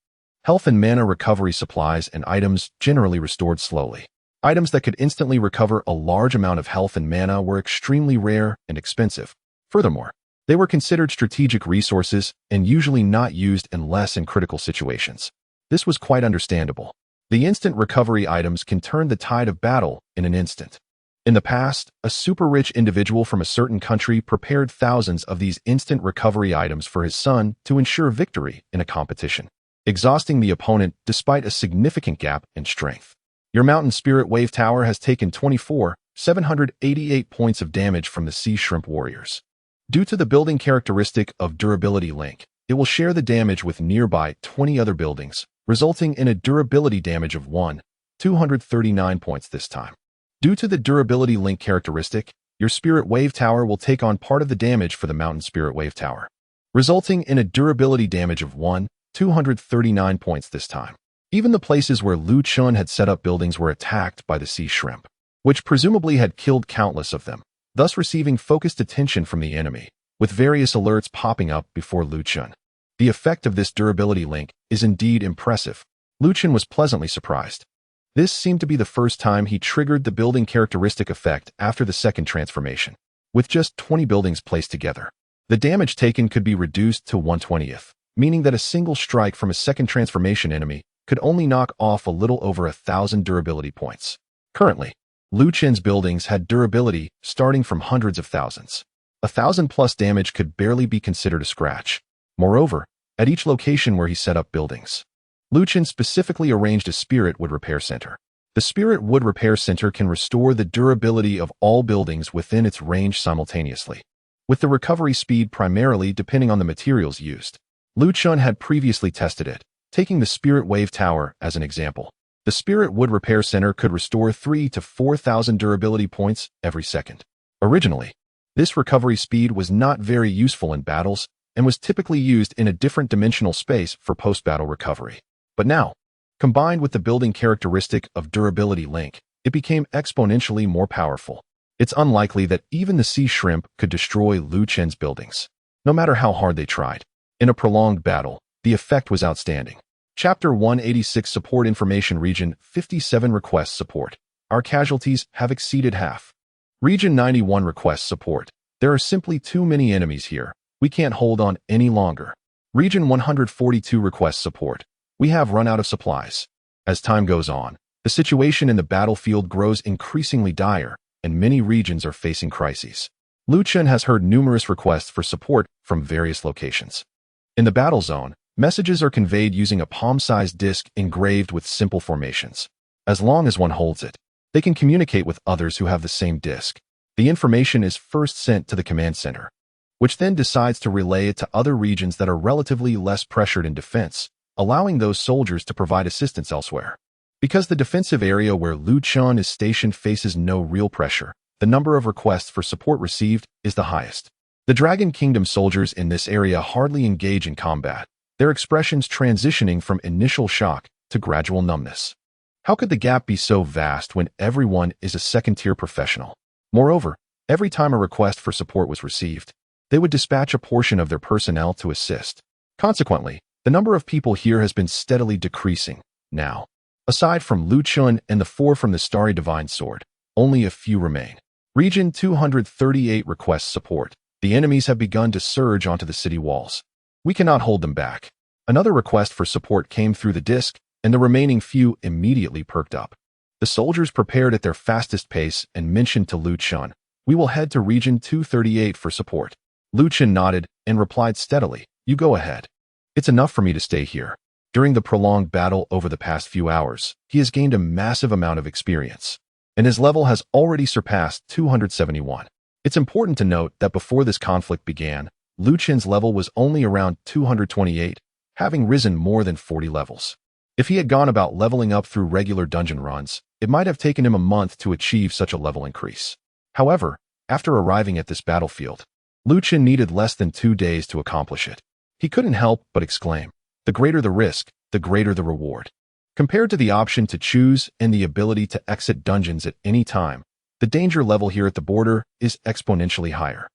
health and mana recovery supplies and items generally restored slowly. Items that could instantly recover a large amount of health and mana were extremely rare and expensive. Furthermore, they were considered strategic resources and usually not used unless in critical situations. This was quite understandable. The instant recovery items can turn the tide of battle in an instant. In the past, a super-rich individual from a certain country prepared thousands of these instant recovery items for his son to ensure victory in a competition, exhausting the opponent despite a significant gap in strength. Your Mountain Spirit Wave Tower has taken 24,788 points of damage from the Sea Shrimp Warriors. Due to the building characteristic of Durability Link, it will share the damage with nearby 20 other buildings, resulting in a durability damage of 1,239 points this time. Due to the Durability Link characteristic, your Spirit Wave Tower will take on part of the damage for the Mountain Spirit Wave Tower, resulting in a durability damage of 1,239 points this time. Even the places where Lu Chun had set up buildings were attacked by the Sea Shrimp, which presumably had killed countless of them, thus receiving focused attention from the enemy, with various alerts popping up before Lu Chun. The effect of this durability link is indeed impressive. Lu Chun was pleasantly surprised. This seemed to be the first time he triggered the building characteristic effect after the second transformation. With just 20 buildings placed together, the damage taken could be reduced to 1/20th, meaning that a single strike from a second transformation enemy could only knock off a little over 1,000 durability points. Currently, Lu Chun's buildings had durability starting from hundreds of thousands. 1,000 plus damage could barely be considered a scratch. Moreover, at each location where he set up buildings, Lu Chun specifically arranged a Spirit Wood Repair Center. The Spirit Wood Repair Center can restore the durability of all buildings within its range simultaneously, with the recovery speed primarily depending on the materials used. Lu Chun had previously tested it, taking the Spirit Wave Tower as an example. The Spirit Wood Repair Center could restore 3,000 to 4,000 durability points every second. Originally, this recovery speed was not very useful in battles and was typically used in a different dimensional space for post-battle recovery. But now, combined with the building characteristic of Durability Link, it became exponentially more powerful. It's unlikely that even the Sea Shrimp could destroy Lu Chun's buildings, no matter how hard they tried. In a prolonged battle, the effect was outstanding. Chapter 186 Support Information Region 57 Request Support. Our casualties have exceeded half. Region 91 Request Support. There are simply too many enemies here. We can't hold on any longer. Region 142 Request Support. We have run out of supplies. As time goes on, the situation in the battlefield grows increasingly dire, and many regions are facing crises. Lu Chun has heard numerous requests for support from various locations. In the battle zone, messages are conveyed using a palm-sized disc engraved with simple formations. As long as one holds it, they can communicate with others who have the same disc. The information is first sent to the command center, which then decides to relay it to other regions that are relatively less pressured in defense, allowing those soldiers to provide assistance elsewhere. Because the defensive area where Lu Chun is stationed faces no real pressure, the number of requests for support received is the highest. The Dragon Kingdom soldiers in this area hardly engage in combat, their expressions transitioning from initial shock to gradual numbness. How could the gap be so vast when everyone is a second-tier professional? Moreover, every time a request for support was received, they would dispatch a portion of their personnel to assist. Consequently, the number of people here has been steadily decreasing. Now, aside from Lu Chun and the 4 from the Starry Divine Sword, only a few remain. Region 238 requests support. The enemies have begun to surge onto the city walls. We cannot hold them back. Another request for support came through the disc, and the remaining few immediately perked up. The soldiers prepared at their fastest pace and mentioned to Lu Chun, "We will head to Region 238 for support." Lu Chun nodded and replied steadily, "You go ahead. It's enough for me to stay here." During the prolonged battle over the past few hours, he has gained a massive amount of experience, and his level has already surpassed 271. It's important to note that before this conflict began, Lu Chun's level was only around 228, having risen more than 40 levels. If he had gone about leveling up through regular dungeon runs, it might have taken him a month to achieve such a level increase. However, after arriving at this battlefield, Lu Chun needed less than 2 days to accomplish it. He couldn't help but exclaim, "The greater the risk, the greater the reward." Compared to the option to choose and the ability to exit dungeons at any time, the danger level here at the border is exponentially higher.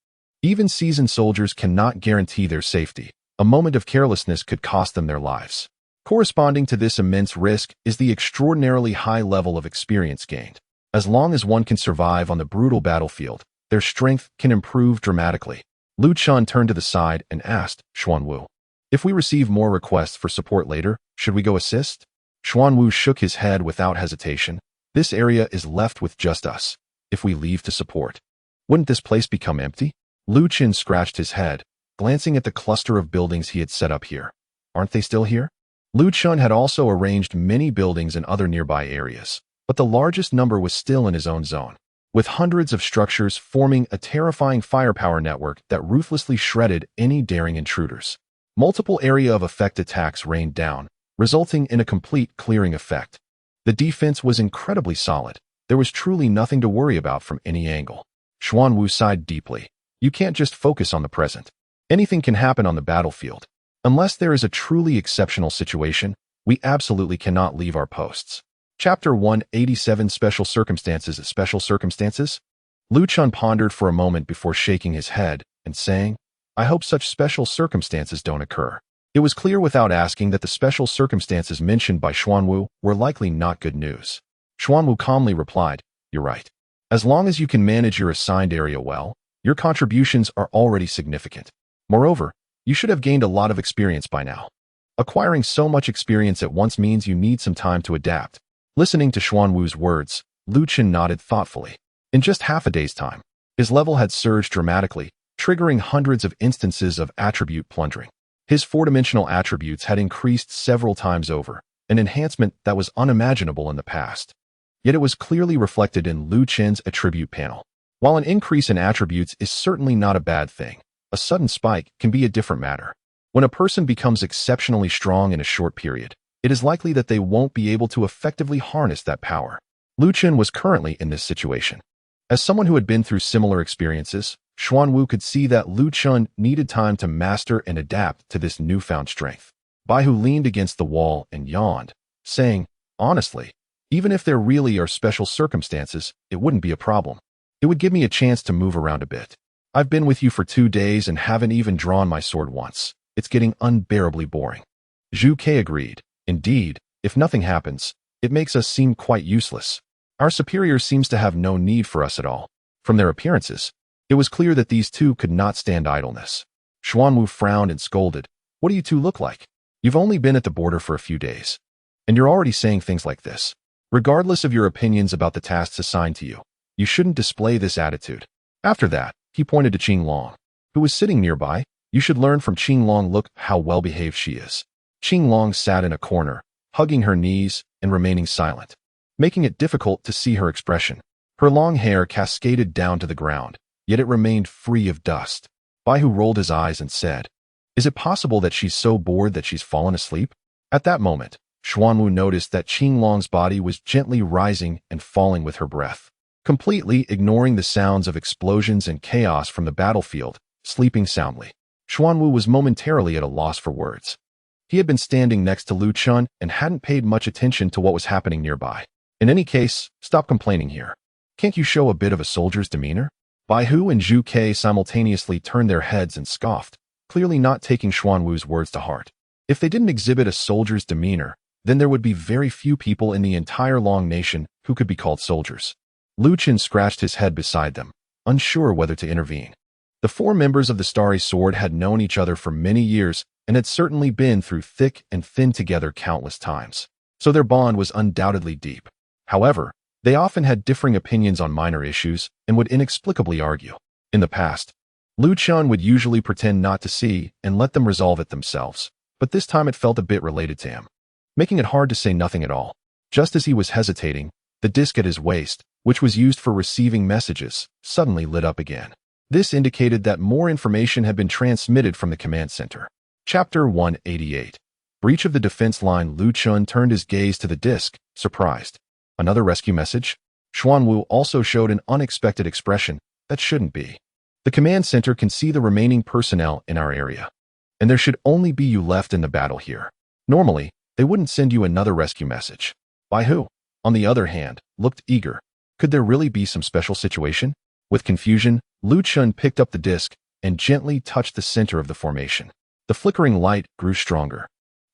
Even seasoned soldiers cannot guarantee their safety. A moment of carelessness could cost them their lives. Corresponding to this immense risk is the extraordinarily high level of experience gained. As long as one can survive on the brutal battlefield, their strength can improve dramatically. Lu Chun turned to the side and asked Xuanwu, "If we receive more requests for support later, should we go assist?" Xuanwu shook his head without hesitation. "This area is left with just us. If we leave to support, wouldn't this place become empty?" Lu Chun scratched his head, glancing at the cluster of buildings he had set up here. "Aren't they still here?" Lu Chun had also arranged many buildings in other nearby areas, but the largest number was still in his own zone, with hundreds of structures forming a terrifying firepower network that ruthlessly shredded any daring intruders. Multiple area of effect attacks rained down, resulting in a complete clearing effect. The defense was incredibly solid. There was truly nothing to worry about from any angle. Xuanwu sighed deeply. You can't just focus on the present. Anything can happen on the battlefield. Unless there is a truly exceptional situation, we absolutely cannot leave our posts. Chapter 187 Special Circumstances. Special Circumstances? Lu Chun pondered for a moment before shaking his head and saying, I hope such special circumstances don't occur. It was clear without asking that the special circumstances mentioned by Xuanwu were likely not good news. Xuanwu calmly replied, You're right. As long as you can manage your assigned area well, your contributions are already significant. Moreover, you should have gained a lot of experience by now. Acquiring so much experience at once means you need some time to adapt. Listening to Xuanwu's words, Lu Chun nodded thoughtfully. In just half a day's time, his level had surged dramatically, triggering hundreds of instances of attribute plundering. His four-dimensional attributes had increased several times over, an enhancement that was unimaginable in the past. Yet it was clearly reflected in Lu Chun's attribute panel. While an increase in attributes is certainly not a bad thing, a sudden spike can be a different matter. When a person becomes exceptionally strong in a short period, it is likely that they won't be able to effectively harness that power. Lu Chun was currently in this situation. As someone who had been through similar experiences, Xuanwu could see that Lu Chun needed time to master and adapt to this newfound strength. Baihu leaned against the wall and yawned, saying, Honestly, even if there really are special circumstances, it wouldn't be a problem. It would give me a chance to move around a bit. I've been with you for 2 days and haven't even drawn my sword once. It's getting unbearably boring. Zhu Ke agreed. Indeed, if nothing happens, it makes us seem quite useless. Our superior seems to have no need for us at all. From their appearances, it was clear that these two could not stand idleness. Xuanwu frowned and scolded. What do you two look like? You've only been at the border for a few days, and you're already saying things like this. Regardless of your opinions about the tasks assigned to you, you shouldn't display this attitude. After that, he pointed to Qing Long, who was sitting nearby. You should learn from Qing Long. Look how well-behaved she is. Qing Long sat in a corner, hugging her knees and remaining silent, making it difficult to see her expression. Her long hair cascaded down to the ground, yet it remained free of dust. Baihu rolled his eyes and said, Is it possible that she's so bored that she's fallen asleep? At that moment, Xuanwu noticed that Qing Long's body was gently rising and falling with her breath. Completely ignoring the sounds of explosions and chaos from the battlefield, sleeping soundly, Xuanwu was momentarily at a loss for words. He had been standing next to Lu Chun and hadn't paid much attention to what was happening nearby. In any case, stop complaining here. Can't you show a bit of a soldier's demeanor? Baihu and Zhu Ke simultaneously turned their heads and scoffed, clearly not taking Xuanwu's words to heart. If they didn't exhibit a soldier's demeanor, then there would be very few people in the entire Long Nation who could be called soldiers. Lu Chun scratched his head beside them, unsure whether to intervene. The 4 members of the Starry Sword had known each other for many years and had certainly been through thick and thin together countless times, so their bond was undoubtedly deep. However, they often had differing opinions on minor issues and would inexplicably argue. In the past, Lu Chun would usually pretend not to see and let them resolve it themselves, but this time it felt a bit related to him, making it hard to say nothing at all. Just as he was hesitating, the disc at his waist, which was used for receiving messages, suddenly lit up again. This indicated that more information had been transmitted from the command center. Chapter 188. Breach of the defense line. Lu Chun turned his gaze to the disc, surprised. Another rescue message? Xuanwu also showed an unexpected expression that shouldn't be. The command center can see the remaining personnel in our area, and there should only be you left in the battle here. Normally, they wouldn't send you another rescue message. Baihu, on the other hand, looked eager. Could there really be some special situation? With confusion, Lu Chun picked up the disc and gently touched the center of the formation. The flickering light grew stronger,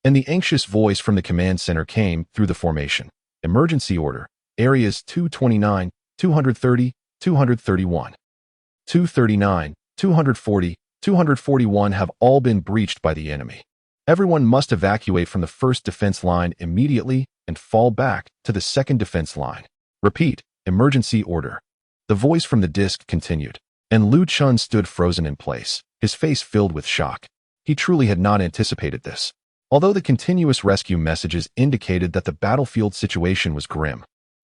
and the anxious voice from the command center came through the formation. Emergency order. Areas 229, 230, 231. 239, 240, 241 have all been breached by the enemy. Everyone must evacuate from the first defense line immediately and fall back to the second defense line. Repeat, emergency order. The voice from the disc continued, and Lu Chun stood frozen in place, his face filled with shock. He truly had not anticipated this. Although the continuous rescue messages indicated that the battlefield situation was grim,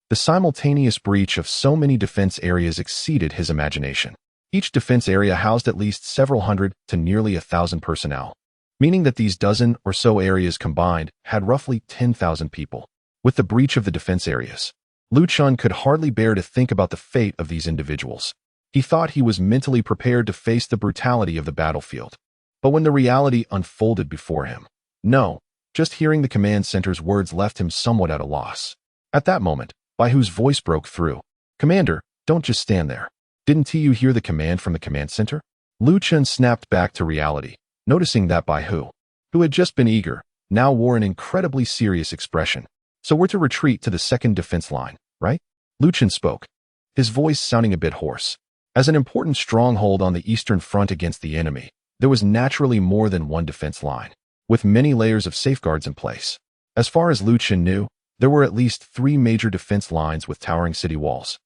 The simultaneous breach of so many defense areas exceeded his imagination. Each defense area housed at least several hundred to nearly 1,000 personnel, meaning that these dozen or so areas combined had roughly 10,000 people. With the breach of the defense areas, Lu Chun could hardly bear to think about the fate of these individuals. He thought he was mentally prepared to face the brutality of the battlefield. But when the reality unfolded before him, no, just hearing the command center's words left him somewhat at a loss. At that moment, Baihu's voice broke through. "Commander, don't just stand there. Didn't you hear the command from the command center?" Lu Chun snapped back to reality, noticing that Baihu, who had just been eager, now wore an incredibly serious expression. "So we're to retreat to the second defense line, right?" Lu Chun spoke, his voice sounding a bit hoarse. As an important stronghold on the eastern front against the enemy, there was naturally more than one defense line, with many layers of safeguards in place. As far as Lu Chun knew, there were at least 3 major defense lines with towering city walls,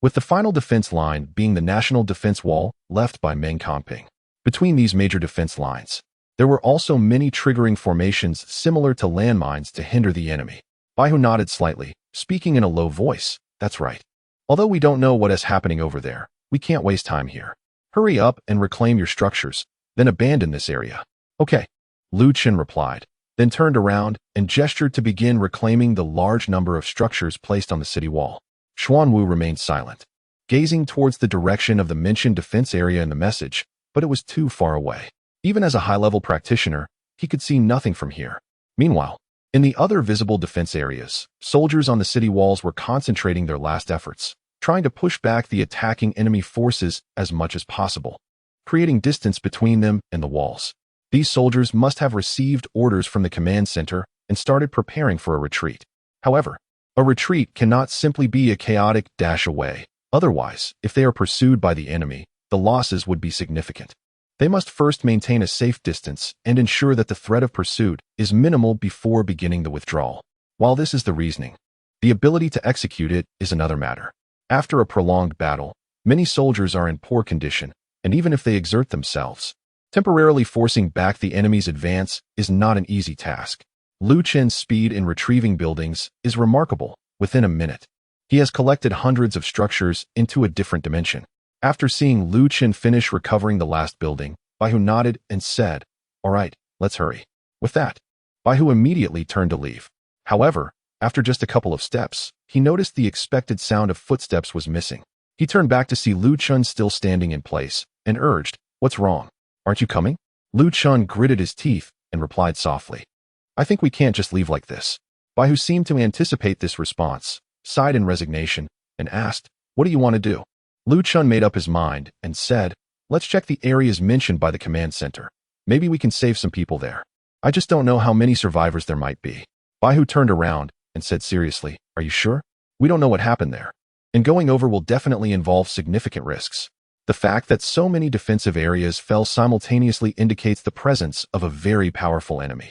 with the final defense line being the national defense wall left by Meng Confing. Between these major defense lines, there were also many triggering formations similar to landmines to hinder the enemy. Baihu nodded slightly, speaking in a low voice. "That's right. Although we don't know what is happening over there, we can't waste time here. Hurry up and reclaim your structures, then abandon this area." "Okay," Lu Chun replied, then turned around and gestured to begin reclaiming the large number of structures placed on the city wall. Xuanwu remained silent, gazing towards the direction of the mentioned defense area in the message, but it was too far away. Even as a high-level practitioner, he could see nothing from here. Meanwhile, in the other visible defense areas, soldiers on the city walls were concentrating their last efforts, trying to push back the attacking enemy forces as much as possible, creating distance between them and the walls. These soldiers must have received orders from the command center and started preparing for a retreat. However, a retreat cannot simply be a chaotic dash away. Otherwise, if they are pursued by the enemy, the losses would be significant. They must first maintain a safe distance and ensure that the threat of pursuit is minimal before beginning the withdrawal. While this is the reasoning, the ability to execute it is another matter. After a prolonged battle, many soldiers are in poor condition, and even if they exert themselves, temporarily forcing back the enemy's advance is not an easy task. Lu Chun's speed in retrieving buildings is remarkable. Within a minute, he has collected hundreds of structures into a different dimension. After seeing Lu Chun finish recovering the last building, Baihu nodded and said, "All right, let's hurry." With that, Baihu immediately turned to leave. However, after just a couple of steps, he noticed the expected sound of footsteps was missing. He turned back to see Lu Chun still standing in place and urged, "What's wrong? Aren't you coming?" Lu Chun gritted his teeth and replied softly, "I think we can't just leave like this." Baihu seemed to anticipate this response, sighed in resignation, and asked, "What do you want to do?" Lu Chun made up his mind and said, "Let's check the areas mentioned by the command center. Maybe we can save some people there. I just don't know how many survivors there might be." Baihu turned around and said seriously, "Are you sure? We don't know what happened there, and going over will definitely involve significant risks." The fact that so many defensive areas fell simultaneously indicates the presence of a very powerful enemy.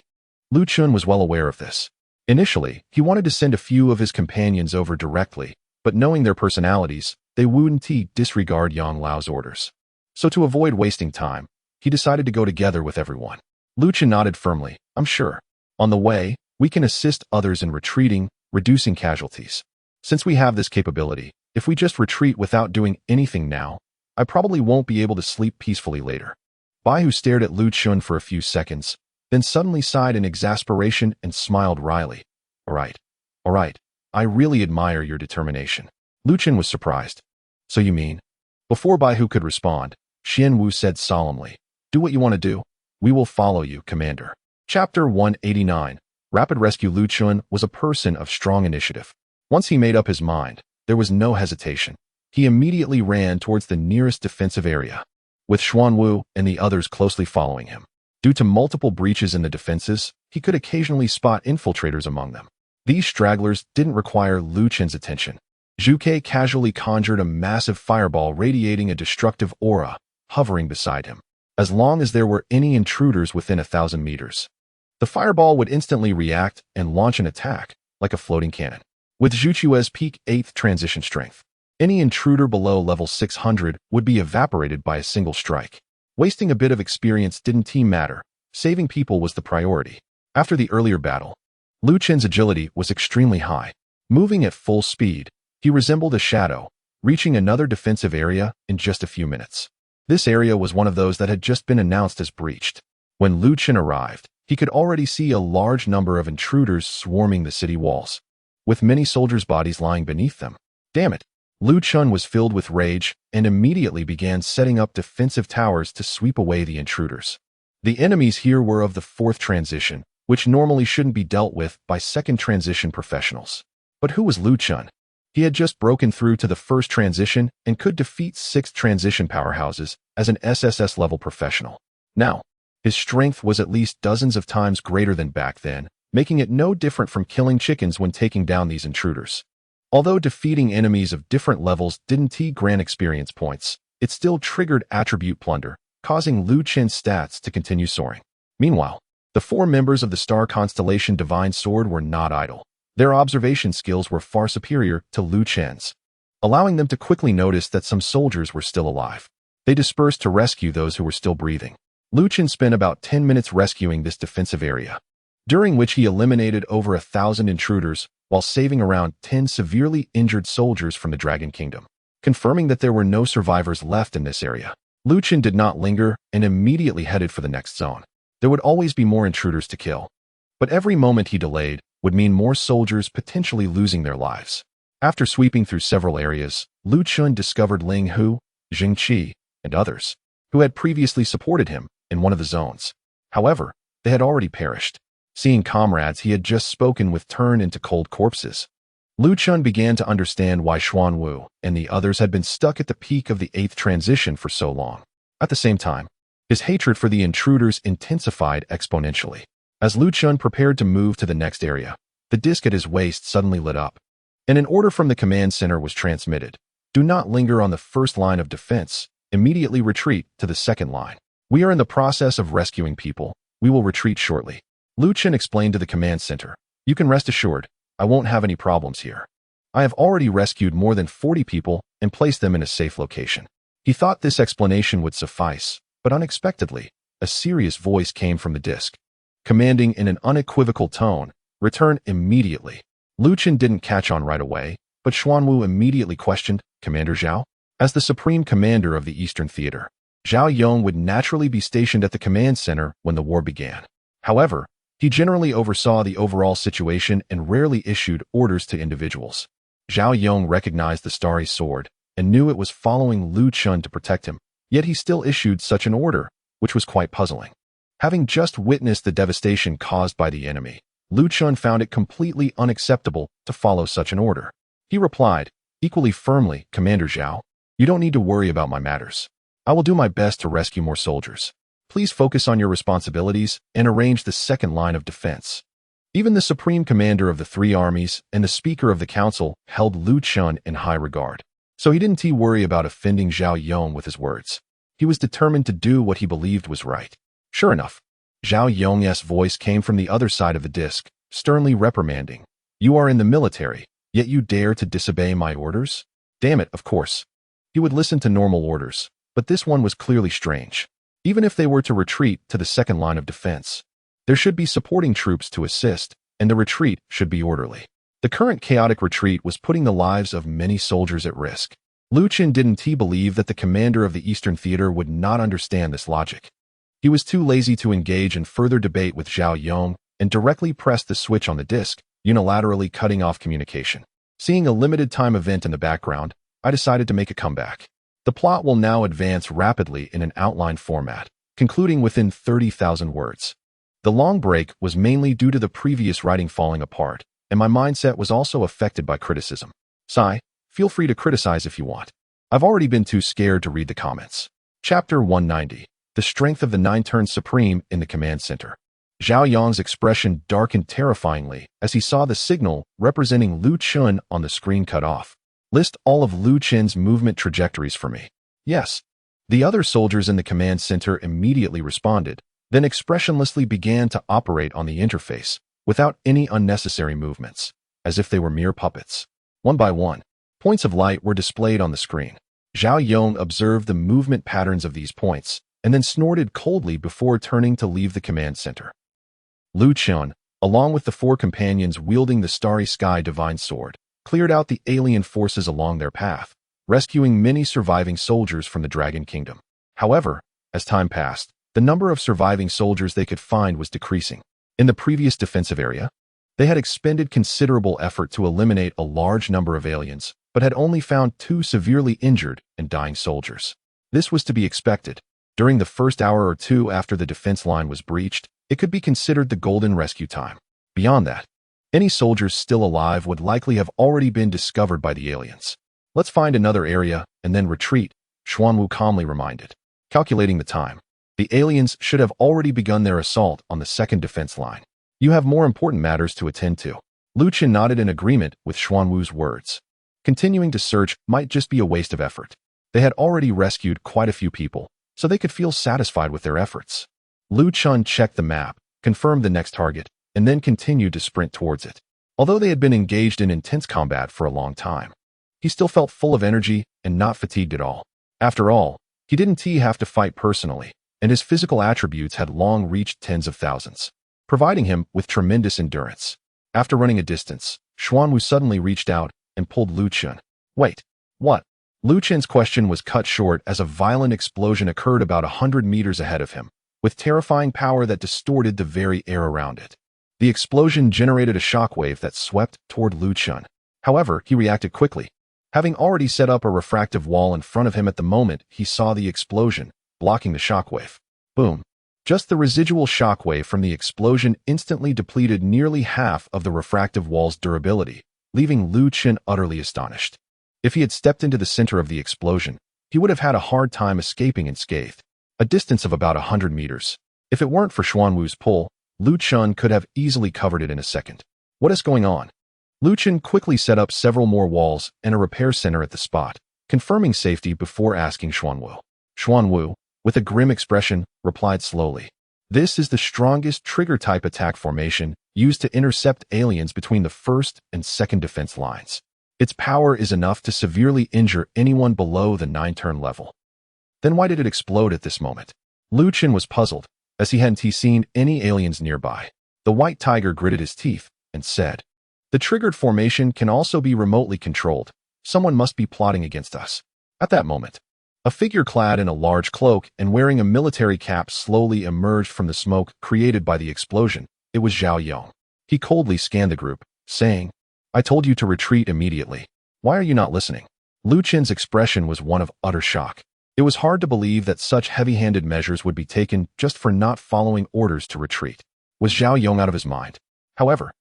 Lu Chun was well aware of this. Initially, he wanted to send a few of his companions over directly, but knowing their personalities, they wouldn't disregard Yang Lao's orders. So to avoid wasting time, he decided to go together with everyone. Lu Chun nodded firmly, "I'm sure. On the way, we can assist others in retreating, reducing casualties. Since we have this capability, if we just retreat without doing anything now, I probably won't be able to sleep peacefully later." Baihu stared at Lu Chun for a few seconds, then suddenly sighed in exasperation and smiled wryly. All right. I really admire your determination." Lu Chun was surprised. "So you mean?" Before Baihu could respond, Xian Wu said solemnly, "Do what you want to do. We will follow you, Commander." Chapter 189. Rapid Rescue. Lu Chun was a person of strong initiative. Once he made up his mind, there was no hesitation. He immediately ran towards the nearest defensive area, with Xuanwu and the others closely following him. Due to multiple breaches in the defenses, he could occasionally spot infiltrators among them. These stragglers didn't require Lu Chun's attention. Zhuke casually conjured a massive fireball radiating a destructive aura, hovering beside him. As long as there were any intruders within 1,000 meters, the fireball would instantly react and launch an attack, like a floating cannon. With Zhuchue's peak 8th transition strength, any intruder below level 600 would be evaporated by a single strike. Wasting a bit of experience didn't matter. Saving people was the priority. After the earlier battle, Lu Chun's agility was extremely high. Moving at full speed, He resembled a shadow, reaching another defensive area in just a few minutes. This area was one of those that had just been announced as breached. When Lu Chun arrived, he could already see a large number of intruders swarming the city walls, with many soldiers' bodies lying beneath them. Damn it! Lu Chun was filled with rage and immediately began setting up defensive towers to sweep away the intruders. The enemies here were of the fourth transition, which normally shouldn't be dealt with by second transition professionals. But who was Lu Chun? He had just broken through to the first transition and could defeat sixth transition powerhouses as an SSS level professional. Now, his strength was at least dozens of times greater than back then, making it no different from killing chickens when taking down these intruders. Although defeating enemies of different levels didn't grant experience points, it still triggered attribute plunder, causing Lu Chun's stats to continue soaring. Meanwhile, the four members of the star constellation Divine Sword were not idle. Their observation skills were far superior to Lu Chun's, allowing them to quickly notice that some soldiers were still alive. They dispersed to rescue those who were still breathing. Lu Chun spent about 10 minutes rescuing this defensive area, during which he eliminated over 1,000 intruders while saving around 10 severely injured soldiers from the Dragon Kingdom. Confirming that there were no survivors left in this area, Lu Chun did not linger and immediately headed for the next zone. There would always be more intruders to kill, but every moment he delayed would mean more soldiers potentially losing their lives. After sweeping through several areas, Lu Chun discovered Ling Hu, Jing Qi, and others, who had previously supported him in one of the zones. However, they had already perished. Seeing comrades he had just spoken with turn into cold corpses, Lu Chun began to understand why Xuan Wu and the others had been stuck at the peak of the 8th transition for so long. At the same time, his hatred for the intruders intensified exponentially. As Lu Chun prepared to move to the next area, the disc at his waist suddenly lit up, and an order from the command center was transmitted. Do not linger on the first line of defense. Immediately retreat to the second line. We are in the process of rescuing people. We will retreat shortly. Lu Chun explained to the command center. You can rest assured, I won't have any problems here. I have already rescued more than 40 people and placed them in a safe location. He thought this explanation would suffice, but unexpectedly, a serious voice came from the disc, commanding in an unequivocal tone, return immediately. Lu Chun didn't catch on right away, but Xuan Wu immediately questioned, Commander Zhao? As the supreme commander of the Eastern Theater, Zhao Yong would naturally be stationed at the command center when the war began. However, he generally oversaw the overall situation and rarely issued orders to individuals. Zhao Yong recognized the Starry Sword and knew it was following Lu Chun to protect him, yet he still issued such an order, which was quite puzzling. Having just witnessed the devastation caused by the enemy, Lu Chun found it completely unacceptable to follow such an order. He replied, equally firmly, Commander Zhao, you don't need to worry about my matters. I will do my best to rescue more soldiers. Please focus on your responsibilities and arrange the second line of defense. Even the supreme commander of the three armies and the speaker of the council held Lu Chun in high regard, so he didn't worry about offending Zhao Yong with his words. He was determined to do what he believed was right. Sure enough, Zhao Yong's voice came from the other side of the disc, sternly reprimanding. You are in the military, yet you dare to disobey my orders? Damn it, of course. He would listen to normal orders, but this one was clearly strange. Even if they were to retreat to the second line of defense, there should be supporting troops to assist, and the retreat should be orderly. The current chaotic retreat was putting the lives of many soldiers at risk. Lu Chun didn't believe that the commander of the Eastern Theater would not understand this logic. He was too lazy to engage in further debate with Zhao Yong and directly pressed the switch on the disc, unilaterally cutting off communication. Seeing a limited time event in the background, I decided to make a comeback. The plot will now advance rapidly in an outline format, concluding within 30,000 words. The long break was mainly due to the previous writing falling apart, and my mindset was also affected by criticism. Sigh, feel free to criticize if you want. I've already been too scared to read the comments. Chapter 190. The Strength of the Nine turns supreme in the command center. Zhao Yong's expression darkened terrifyingly as he saw the signal representing Lu Chun on the screen cut off. List all of Lu Chun's movement trajectories for me. Yes. The other soldiers in the command center immediately responded, then expressionlessly began to operate on the interface, without any unnecessary movements, as if they were mere puppets. One by one, points of light were displayed on the screen. Zhao Yong observed the movement patterns of these points, and then snorted coldly before turning to leave the command center. Lu Chun, along with the four companions wielding the Starry Sky Divine Sword, cleared out the alien forces along their path, rescuing many surviving soldiers from the Dragon Kingdom. However, as time passed, the number of surviving soldiers they could find was decreasing. In the previous defensive area, they had expended considerable effort to eliminate a large number of aliens, but had only found 2 severely injured and dying soldiers. This was to be expected. During the first hour or 2 after the defense line was breached, it could be considered the golden rescue time. Beyond that, any soldiers still alive would likely have already been discovered by the aliens. Let's find another area and then retreat, Xuanwu calmly reminded. Calculating the time, the aliens should have already begun their assault on the second defense line. You have more important matters to attend to. Lu Qin nodded in agreement with Xuanwu's words. Continuing to search might just be a waste of effort. They had already rescued quite a few people, so they could feel satisfied with their efforts. Lu Chun checked the map, confirmed the next target, and then continued to sprint towards it. Although they had been engaged in intense combat for a long time, he still felt full of energy and not fatigued at all. After all, he didn't have to fight personally, and his physical attributes had long reached tens of thousands, providing him with tremendous endurance. After running a distance, Xuanwu suddenly reached out and pulled Lu Chun. Wait, what? Lu Chen's question was cut short as a violent explosion occurred about 100 meters ahead of him, with terrifying power that distorted the very air around it. The explosion generated a shockwave that swept toward Lu Chun. However, he reacted quickly. Having already set up a refractive wall in front of him at the moment he saw the explosion, blocking the shockwave. Boom. Just the residual shockwave from the explosion instantly depleted nearly half of the refractive wall's durability, leaving Lu Chun utterly astonished. If he had stepped into the center of the explosion, he would have had a hard time escaping unscathed. A distance of about 100 meters. If it weren't for Xuanwu's pull, Lu Chun could have easily covered it in a second. What is going on? Lu Chun quickly set up several more walls and a repair center at the spot, confirming safety before asking Xuanwu. Xuanwu, with a grim expression, replied slowly. This is the strongest trigger-type attack formation used to intercept aliens between the first and second defense lines. Its power is enough to severely injure anyone below the 9-turn level. Then why did it explode at this moment? Lu Chun was puzzled, as he hadn't seen any aliens nearby. The white tiger gritted his teeth and said, "The triggered formation can also be remotely controlled. Someone must be plotting against us." At that moment, a figure clad in a large cloak and wearing a military cap slowly emerged from the smoke created by the explosion. It was Zhao Yong. He coldly scanned the group, saying, "I told you to retreat immediately. Why are you not listening?" Lu Chen's expression was one of utter shock. It was hard to believe that such heavy-handed measures would be taken just for not following orders to retreat. Was Zhao Yong out of his mind? However,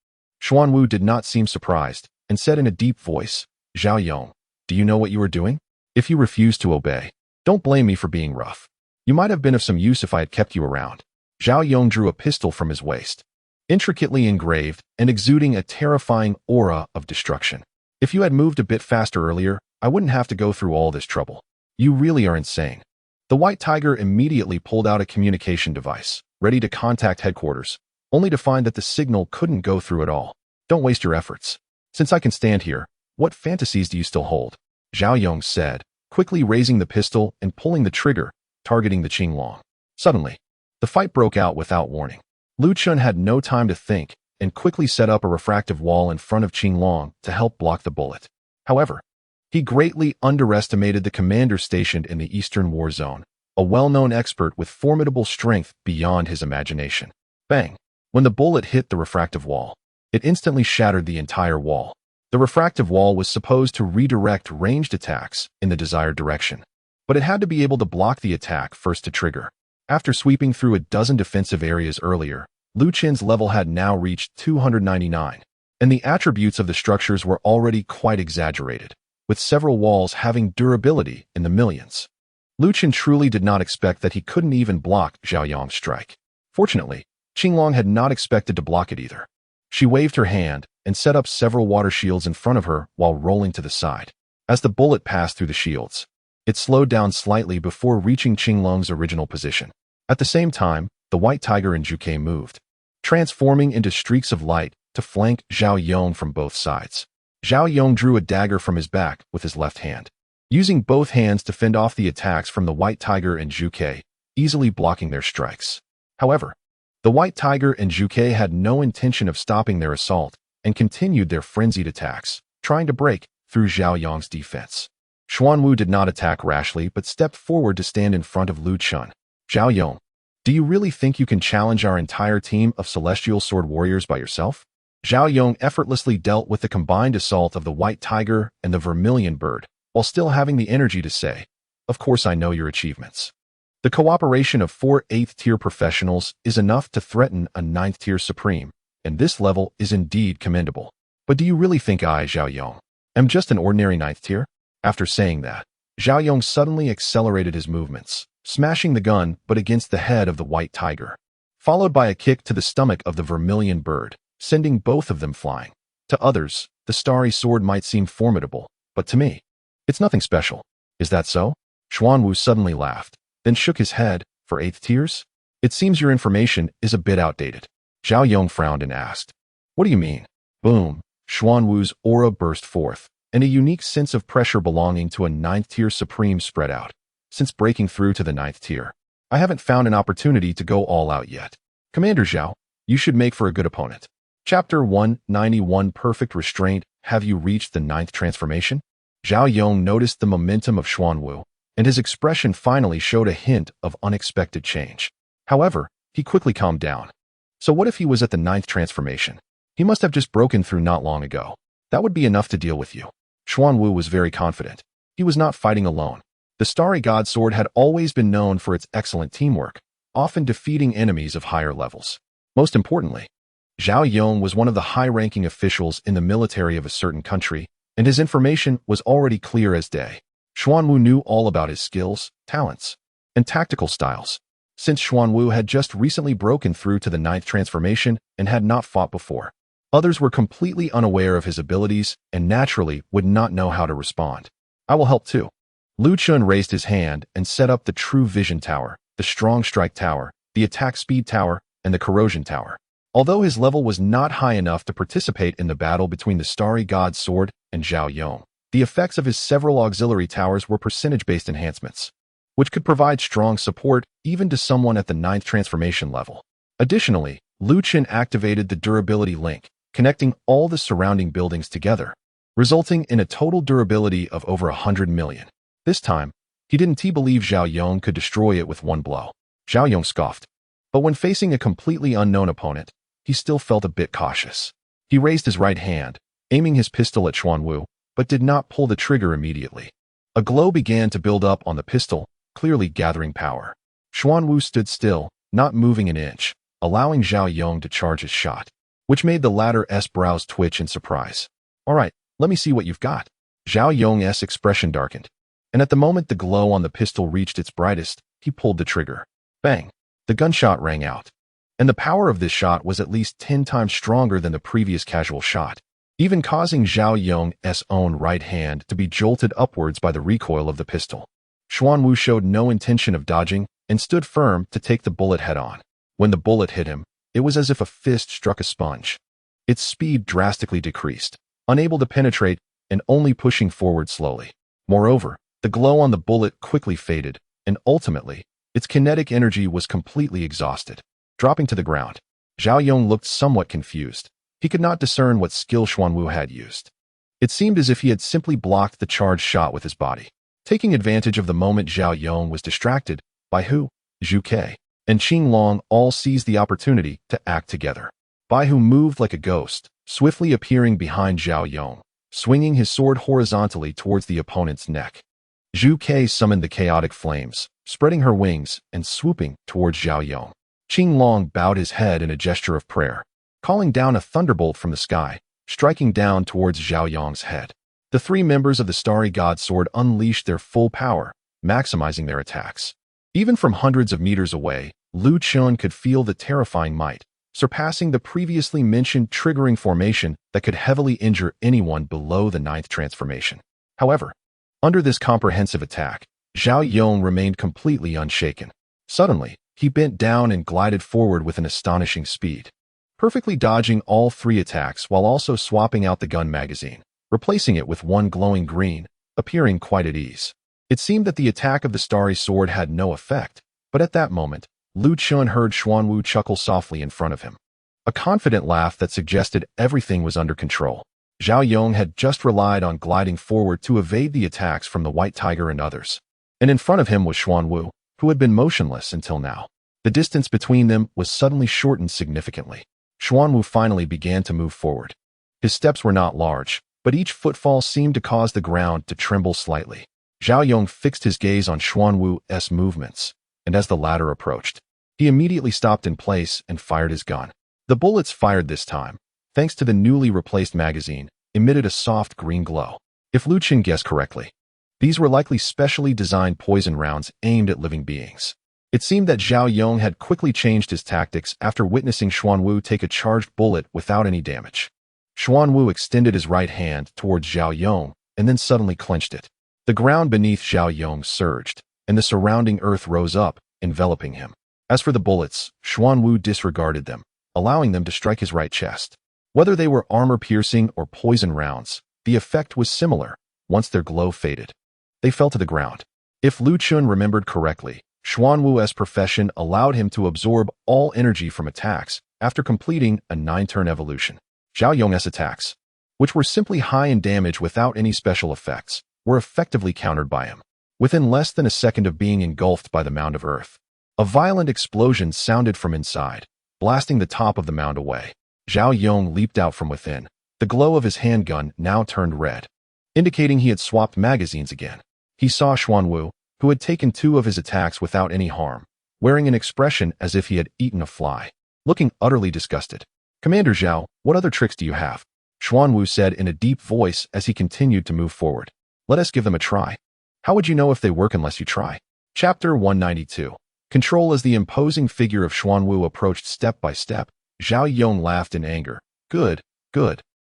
Xuanwu did not seem surprised and said in a deep voice, "Zhao Yong, do you know what you are doing? If you refuse to obey, don't blame me for being rough. You might have been of some use if I had kept you around." Zhao Yong drew a pistol from his waist, intricately engraved and exuding a terrifying aura of destruction. "If you had moved a bit faster earlier, I wouldn't have to go through all this trouble. You really are insane." The white tiger immediately pulled out a communication device, ready to contact headquarters, only to find that the signal couldn't go through at all. "Don't waste your efforts. Since I can stand here, what fantasies do you still hold?" Zhao Yong said, quickly raising the pistol and pulling the trigger, targeting the Qinglong. Suddenly, the fight broke out without warning. Lu Chun had no time to think and quickly set up a refractive wall in front of Qinglong to help block the bullet. However, he greatly underestimated the commander stationed in the Eastern War Zone, a well-known expert with formidable strength beyond his imagination. Bang! When the bullet hit the refractive wall, it instantly shattered the entire wall. The refractive wall was supposed to redirect ranged attacks in the desired direction, but it had to be able to block the attack first to trigger. After sweeping through a dozen defensive areas earlier, Lu Chen's level had now reached 299, and the attributes of the structures were already quite exaggerated, with several walls having durability in the millions. Lu Chen truly did not expect that he couldn't even block Zhao Yong's strike. Fortunately, Qinglong had not expected to block it either. She waved her hand and set up several water shields in front of her while rolling to the side. As the bullet passed through the shields, it slowed down slightly before reaching Qinglong's original position. At the same time, the white tiger and Zhuke moved, transforming into streaks of light to flank Zhao Yong from both sides. Zhao Yong drew a dagger from his back with his left hand, using both hands to fend off the attacks from the white tiger and Zhuke, easily blocking their strikes. However, the white tiger and Zhuke had no intention of stopping their assault and continued their frenzied attacks, trying to break through Zhao Yong's defense. Xuanwu did not attack rashly but stepped forward to stand in front of Lu Chun. Zhao Yong, do you really think you can challenge our entire team of celestial sword warriors by yourself? Zhao Yong effortlessly dealt with the combined assault of the white tiger and the vermilion bird, while still having the energy to say, "Of course I know your achievements." The cooperation of 4 8th-tier professionals is enough to threaten a 9th-tier supreme, and this level is indeed commendable. But do you really think I, Zhao Yong, am just an ordinary 9th tier? After saying that, Zhao Yong suddenly accelerated his movements, smashing the gun but against the head of the white tiger, followed by a kick to the stomach of the vermilion bird, sending both of them flying. To others, the starry sword might seem formidable, but to me, it's nothing special. Is that so? Xuanwu suddenly laughed, then shook his head. For 8th tiers? It seems your information is a bit outdated. Zhao Yong frowned and asked, "What do you mean?" Boom! Xuanwu's aura burst forth, and a unique sense of pressure belonging to a 9th-tier supreme spread out. Since breaking through to the 9th tier, I haven't found an opportunity to go all out yet. Commander Zhao, you should make for a good opponent. Chapter 191 Perfect Restraint. Have you reached the 9th transformation? Zhao Yong noticed the momentum of Xuanwu, and his expression finally showed a hint of unexpected change. However, he quickly calmed down. So what if he was at the 9th transformation? He must have just broken through not long ago. That would be enough to deal with you. Xuanwu was very confident. He was not fighting alone. The Starry God Sword had always been known for its excellent teamwork, often defeating enemies of higher levels. Most importantly, Zhao Yong was one of the high-ranking officials in the military of a certain country, and his information was already clear as day. Xuanwu knew all about his skills, talents, and tactical styles. Since Xuanwu had just recently broken through to the 9th transformation and had not fought before, others were completely unaware of his abilities and naturally would not know how to respond. I will help too. Lu Chun raised his hand and set up the True Vision Tower, the Strong Strike Tower, the Attack Speed Tower, and the Corrosion Tower. Although his level was not high enough to participate in the battle between the Starry God's Sword and Zhao Yong, the effects of his several auxiliary towers were percentage-based enhancements, which could provide strong support even to someone at the 9th transformation level. Additionally, Lu Chun activated the durability link, connecting all the surrounding buildings together, resulting in a total durability of over 100 million. This time, he didn't believe Zhao Yong could destroy it with one blow. Zhao Yong scoffed. But when facing a completely unknown opponent, he still felt a bit cautious. He raised his right hand, aiming his pistol at Xuanwu, but did not pull the trigger immediately. A glow began to build up on the pistol, clearly gathering power. Xuanwu stood still, not moving an inch, allowing Zhao Yong to charge his shot, which made the latter's brows twitch in surprise. "All right, let me see what you've got." Zhao Yong's expression darkened, and at the moment the glow on the pistol reached its brightest, he pulled the trigger. Bang! The gunshot rang out, and the power of this shot was at least 10 times stronger than the previous casual shot, even causing Zhao Yong's own right hand to be jolted upwards by the recoil of the pistol. Xuanwu showed no intention of dodging and stood firm to take the bullet head-on. When the bullet hit him, it was as if a fist struck a sponge. Its speed drastically decreased, unable to penetrate and only pushing forward slowly. Moreover, the glow on the bullet quickly faded, and ultimately, its kinetic energy was completely exhausted. Dropping to the ground, Zhao Yong looked somewhat confused. He could not discern what skill Xuanwu had used. It seemed as if he had simply blocked the charged shot with his body. Taking advantage of the moment, Zhao Yong was distracted by Hu, Zhu Ke, and Ching Long all seized the opportunity to act together. Bai Hu moved like a ghost, swiftly appearing behind Zhao Yong, swinging his sword horizontally towards the opponent's neck. Zhu Ke summoned the chaotic flames, spreading her wings and swooping towards Zhao Yong. Ching Long bowed his head in a gesture of prayer, calling down a thunderbolt from the sky, striking down towards Zhao Yong's head. The 3 members of the Starry God Sword unleashed their full power, maximizing their attacks. Even from hundreds of meters away, Lu Chun could feel the terrifying might, surpassing the previously mentioned triggering formation that could heavily injure anyone below the 9th transformation. However, under this comprehensive attack, Zhao Yong remained completely unshaken. Suddenly, he bent down and glided forward with an astonishing speed, perfectly dodging all 3 attacks while also swapping out the gun magazine, replacing it with one glowing green, appearing quite at ease. It seemed that the attack of the Starry Sword had no effect, but at that moment, Lu Chun heard Xuanwu chuckle softly in front of him. A confident laugh that suggested everything was under control. Zhao Yong had just relied on gliding forward to evade the attacks from the White Tiger and others. And in front of him was Xuanwu, who had been motionless until now. The distance between them was suddenly shortened significantly. Xuanwu finally began to move forward. His steps were not large, but each footfall seemed to cause the ground to tremble slightly. Zhao Yong fixed his gaze on Xuanwu's movements, and as the latter approached, he immediately stopped in place and fired his gun. The bullets fired this time, thanks to the newly replaced magazine, emitted a soft green glow. If Lu Qin guessed correctly, these were likely specially designed poison rounds aimed at living beings. It seemed that Zhao Yong had quickly changed his tactics after witnessing Xuanwu take a charged bullet without any damage. Xuanwu extended his right hand towards Zhao Yong and then suddenly clenched it. The ground beneath Zhao Yong surged, and the surrounding earth rose up, enveloping him. As for the bullets, Xuanwu disregarded them, allowing them to strike his right chest. Whether they were armor-piercing or poison rounds, the effect was similar. Once their glow faded, they fell to the ground. If Lu Chun remembered correctly, Xuanwu's profession allowed him to absorb all energy from attacks after completing a 9-turn evolution. Zhao Yong's attacks, which were simply high in damage without any special effects, were effectively countered by him. Within less than a second of being engulfed by the mound of earth, a violent explosion sounded from inside, blasting the top of the mound away. Zhao Yong leaped out from within. The glow of his handgun now turned red, indicating he had swapped magazines again. He saw Xuanwu, who had taken 2 of his attacks without any harm, wearing an expression as if he had eaten a fly, looking utterly disgusted. "Commander Zhao, what other tricks do you have?" Xuanwu said in a deep voice as he continued to move forward. "Let us give them a try. How would you know if they work unless you try?" Chapter 192. Control. As the imposing figure of Xuanwu approached step by step, Zhao Yong laughed in anger. Good.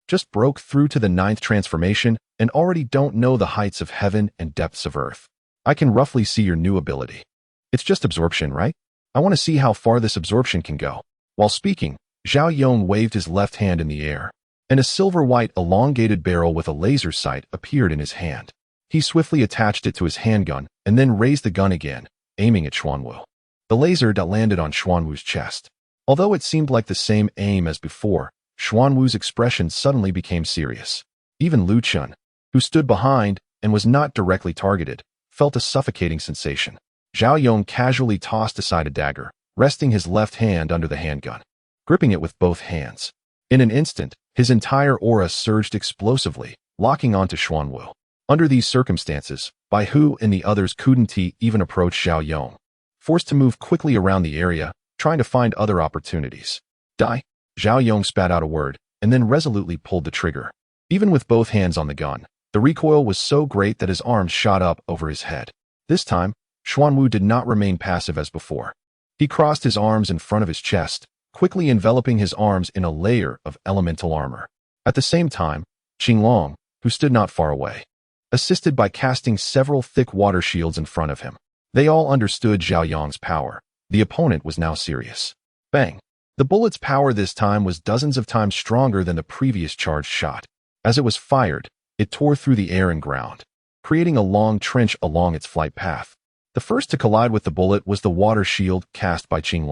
Just broke through to the 9th transformation and already don't know the heights of heaven and depths of earth. I can roughly see your new ability. It's just absorption, right? I want to see how far this absorption can go." While speaking, Zhao Yong waved his left hand in the air, and a silver-white elongated barrel with a laser sight appeared in his hand. He swiftly attached it to his handgun and then raised the gun again, aiming at Xuanwu. The laser landed on Xuanwu's chest. Although it seemed like the same aim as before, Xuanwu's expression suddenly became serious. Even Lu Chun, who stood behind and was not directly targeted, felt a suffocating sensation. Zhao Yong casually tossed aside a dagger, resting his left hand under the handgun, gripping it with both hands. In an instant, his entire aura surged explosively, locking onto Xuanwu. Under these circumstances, Bai Hu and the others couldn't even approach Zhao Yong, forced to move quickly around the area, trying to find other opportunities. "Die!" Zhao Yong spat out a word, and then resolutely pulled the trigger. Even with both hands on the gun, the recoil was so great that his arms shot up over his head. This time, Xuanwu did not remain passive as before. He crossed his arms in front of his chest, quickly enveloping his arms in a layer of elemental armor. At the same time, Ching, who stood not far away, assisted by casting several thick water shields in front of him. They all understood Zhao Yong's power. The opponent was now serious. Bang! The bullet's power this time was dozens of times stronger than the previous charged shot. As it was fired, it tore through the air and ground, creating a long trench along its flight path. The first to collide with the bullet was the water shield cast by Ching.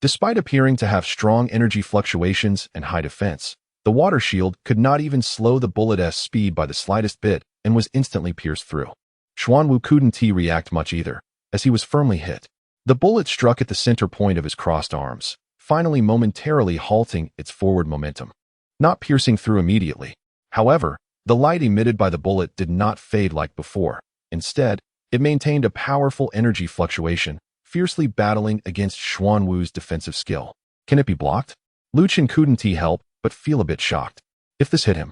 Despite appearing to have strong energy fluctuations and high defense, the water shield could not even slow the bullet's speed by the slightest bit and was instantly pierced through. Xuanwu couldn't react much either, as he was firmly hit. The bullet struck at the center point of his crossed arms, finally momentarily halting its forward momentum, not piercing through immediately. However, the light emitted by the bullet did not fade like before. Instead, it maintained a powerful energy fluctuation, fiercely battling against Xuanwu's defensive skill. Can it be blocked? Lu Qin couldn't help but feel a bit shocked. If this hit him,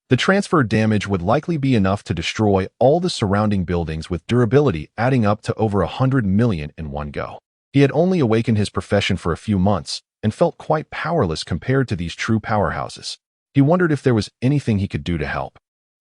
the transfer damage would likely be enough to destroy all the surrounding buildings, with durability adding up to over 100 million in one go. He had only awakened his profession for a few months and felt quite powerless compared to these true powerhouses. He wondered if there was anything he could do to help.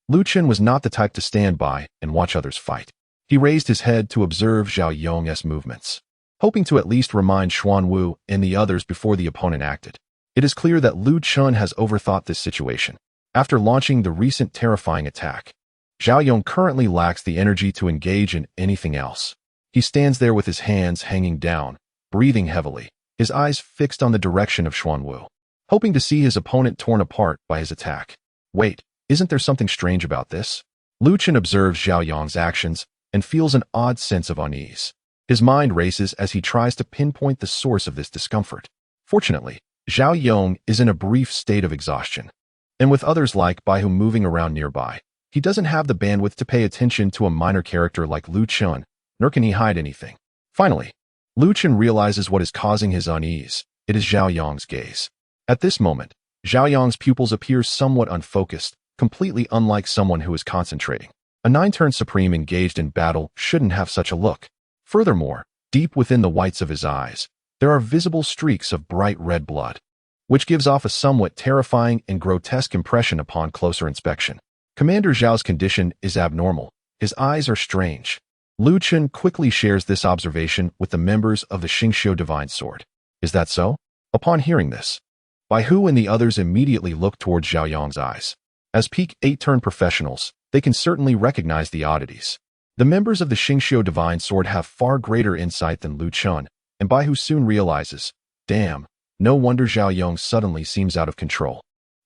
Lu Qin was not the type to stand by and watch others fight. He raised his head to observe Zhao Yong's movements, hoping to at least remind Xuanwu and the others before the opponent acted. It is clear that Lu Chun has overthought this situation. After launching the recent terrifying attack, Zhao Yong currently lacks the energy to engage in anything else. He stands there with his hands hanging down, breathing heavily, his eyes fixed on the direction of Xuanwu, hoping to see his opponent torn apart by his attack. Wait, isn't there something strange about this? Lu Chun observes Zhao Yong's actions and feels an odd sense of unease. His mind races as he tries to pinpoint the source of this discomfort. Fortunately, Zhao Yong is in a brief state of exhaustion, and with others like by whom moving around nearby, he doesn't have the bandwidth to pay attention to a minor character like Lu Chun, nor can he hide anything. Finally, Lu Chun realizes what is causing his unease. It is Zhao Yong's gaze. At this moment, Zhao Yong's pupils appear somewhat unfocused, completely unlike someone who is concentrating. A 9-turn supreme engaged in battle shouldn't have such a look. Furthermore, deep within the whites of his eyes, there are visible streaks of bright red blood, which gives off a somewhat terrifying and grotesque impression upon closer inspection. Commander Zhao's condition is abnormal. His eyes are strange. Lu Chun quickly shares this observation with the members of the Xingqiu Divine Sword. Is that so? Upon hearing this, Bai Hu and the others immediately look towards Zhao Yong's eyes. As peak 8-turn professionals, they can certainly recognize the oddities. The members of the Xingqiu Divine Sword have far greater insight than Lu Chun, and Bai Hu soon realizes, damn, no wonder Zhao Yong suddenly seems out of control.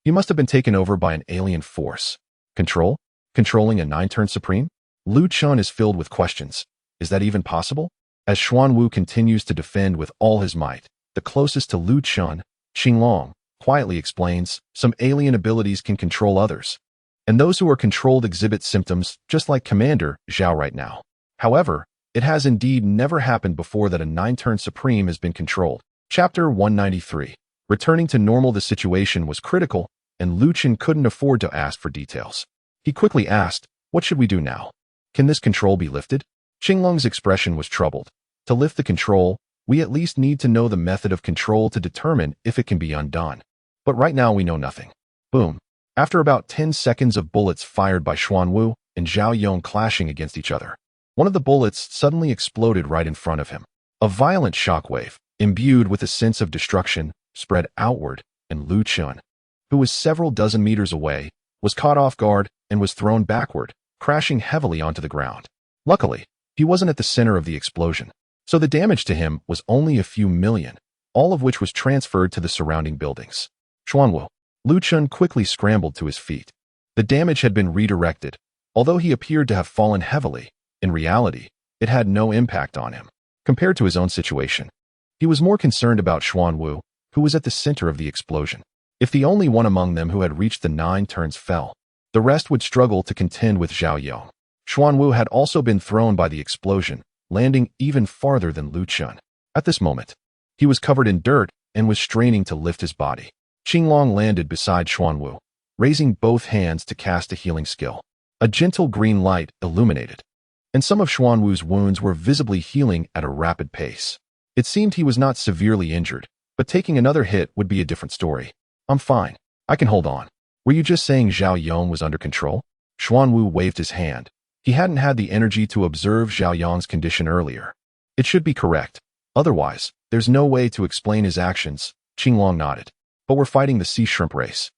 He must have been taken over by an alien force. Control? Controlling a 9-turn supreme? Lu Chun is filled with questions. Is that even possible? As Xuanwu continues to defend with all his might, the closest to Lu Chun, Qinglong, quietly explains, some alien abilities can control others, and those who are controlled exhibit symptoms just like Commander Zhao right now. However, it has indeed never happened before that a 9-turn supreme has been controlled. Chapter 193. Returning to normal. The situation was critical, and Lu Chun couldn't afford to ask for details. He quickly asked, what should we do now? Can this control be lifted? Qinglong's expression was troubled. To lift the control, we at least need to know the method of control to determine if it can be undone. But right now we know nothing. Boom. After about 10 seconds of bullets fired by Xuanwu and Zhao Yong clashing against each other, one of the bullets suddenly exploded right in front of him. A violent shockwave, imbued with a sense of destruction, spread outward, and Lu Chun, who was several dozen meters away, was caught off guard and was thrown backward, crashing heavily onto the ground. Luckily, he wasn't at the center of the explosion, so the damage to him was only a few million, all of which was transferred to the surrounding buildings. Xuanwu. Lu Chun quickly scrambled to his feet. The damage had been redirected. Although he appeared to have fallen heavily, in reality, it had no impact on him. Compared to his own situation, he was more concerned about Xuanwu, who was at the center of the explosion. If the only one among them who had reached the 9 turns fell, the rest would struggle to contend with Zhao Yong. Xuanwu had also been thrown by the explosion, landing even farther than Lu Chun. At this moment, he was covered in dirt and was straining to lift his body. Qinglong landed beside Xuanwu, raising both hands to cast a healing skill. A gentle green light illuminated, and some of Xuanwu's wounds were visibly healing at a rapid pace. It seemed he was not severely injured, but taking another hit would be a different story. I'm fine. I can hold on. Were you just saying Zhao Yong was under control? Xuanwu waved his hand. He hadn't had the energy to observe Zhao Yong's condition earlier. It should be correct. Otherwise, there's no way to explain his actions. Qinglong nodded. But we're fighting the sea shrimp race,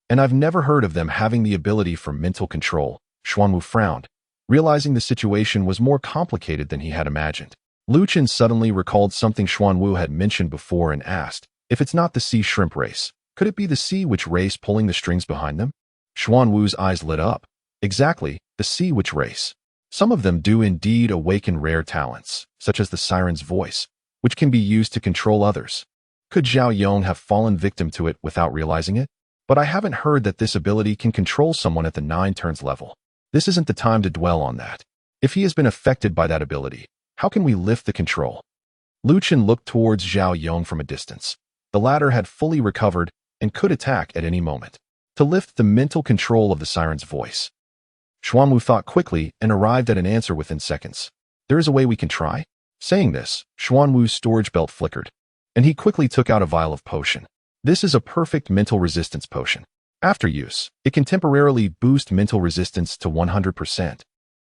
and I've never heard of them having the ability for mental control. Xuanwu frowned, realizing the situation was more complicated than he had imagined. Lu Chun suddenly recalled something Xuanwu had mentioned before and asked, if it's not the sea shrimp race, could it be the sea witch race pulling the strings behind them? Xuanwu's eyes lit up. Exactly, the sea witch race. Some of them do indeed awaken rare talents, such as the siren's voice, which can be used to control others. Could Zhao Yong have fallen victim to it without realizing it? But I haven't heard that this ability can control someone at the 9 turns level. This isn't the time to dwell on that. If he has been affected by that ability, how can we lift the control? Lu Chun looked towards Zhao Yong from a distance. The latter had fully recovered and could attack at any moment. To lift the mental control of the siren's voice. Xuanwu thought quickly and arrived at an answer within seconds. There is a way we can try? Saying this, Xuanwu's storage belt flickered, and he quickly took out a vial of potion. This is a perfect mental resistance potion. After use, it can temporarily boost mental resistance to 100%,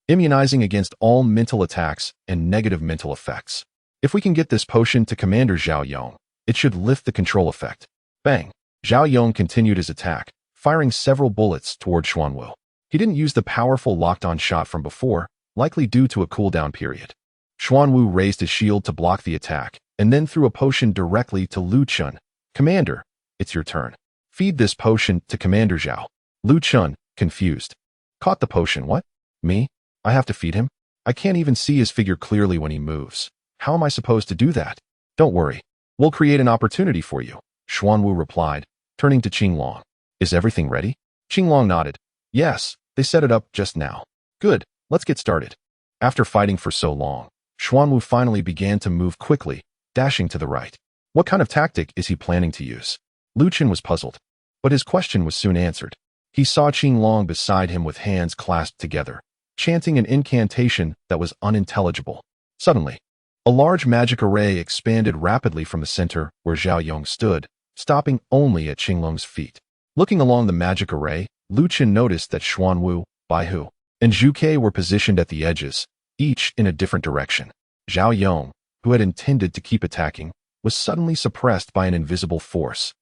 immunizing against all mental attacks and negative mental effects. If we can get this potion to Commander Zhao Yong, it should lift the control effect. Bang! Zhao Yong continued his attack, firing several bullets toward Xuanwu. He didn't use the powerful locked-on shot from before, likely due to a cooldown period. Xuanwu raised his shield to block the attack, and then threw a potion directly to Lu Chun. Commander, it's your turn. Feed this potion to Commander Zhao. Lu Chun, confused. Caught the potion, what? Me? I have to feed him? I can't even see his figure clearly when he moves. How am I supposed to do that? Don't worry. We'll create an opportunity for you, Xuanwu replied, turning to Qinglong. Is everything ready? Qinglong nodded. Yes, they set it up just now. Good, let's get started. After fighting for so long, Xuanwu finally began to move quickly, dashing to the right. What kind of tactic is he planning to use? Lu Chen was puzzled, but his question was soon answered. He saw Qinglong beside him with hands clasped together, chanting an incantation that was unintelligible. Suddenly, a large magic array expanded rapidly from the center where Zhao Yong stood, stopping only at Qinglong's feet. Looking along the magic array, Lu Chen noticed that Xuanwu, Baihu, and Zhu Ke were positioned at the edges, each in a different direction. Zhao Yong, who had intended to keep attacking, was suddenly suppressed by an invisible force.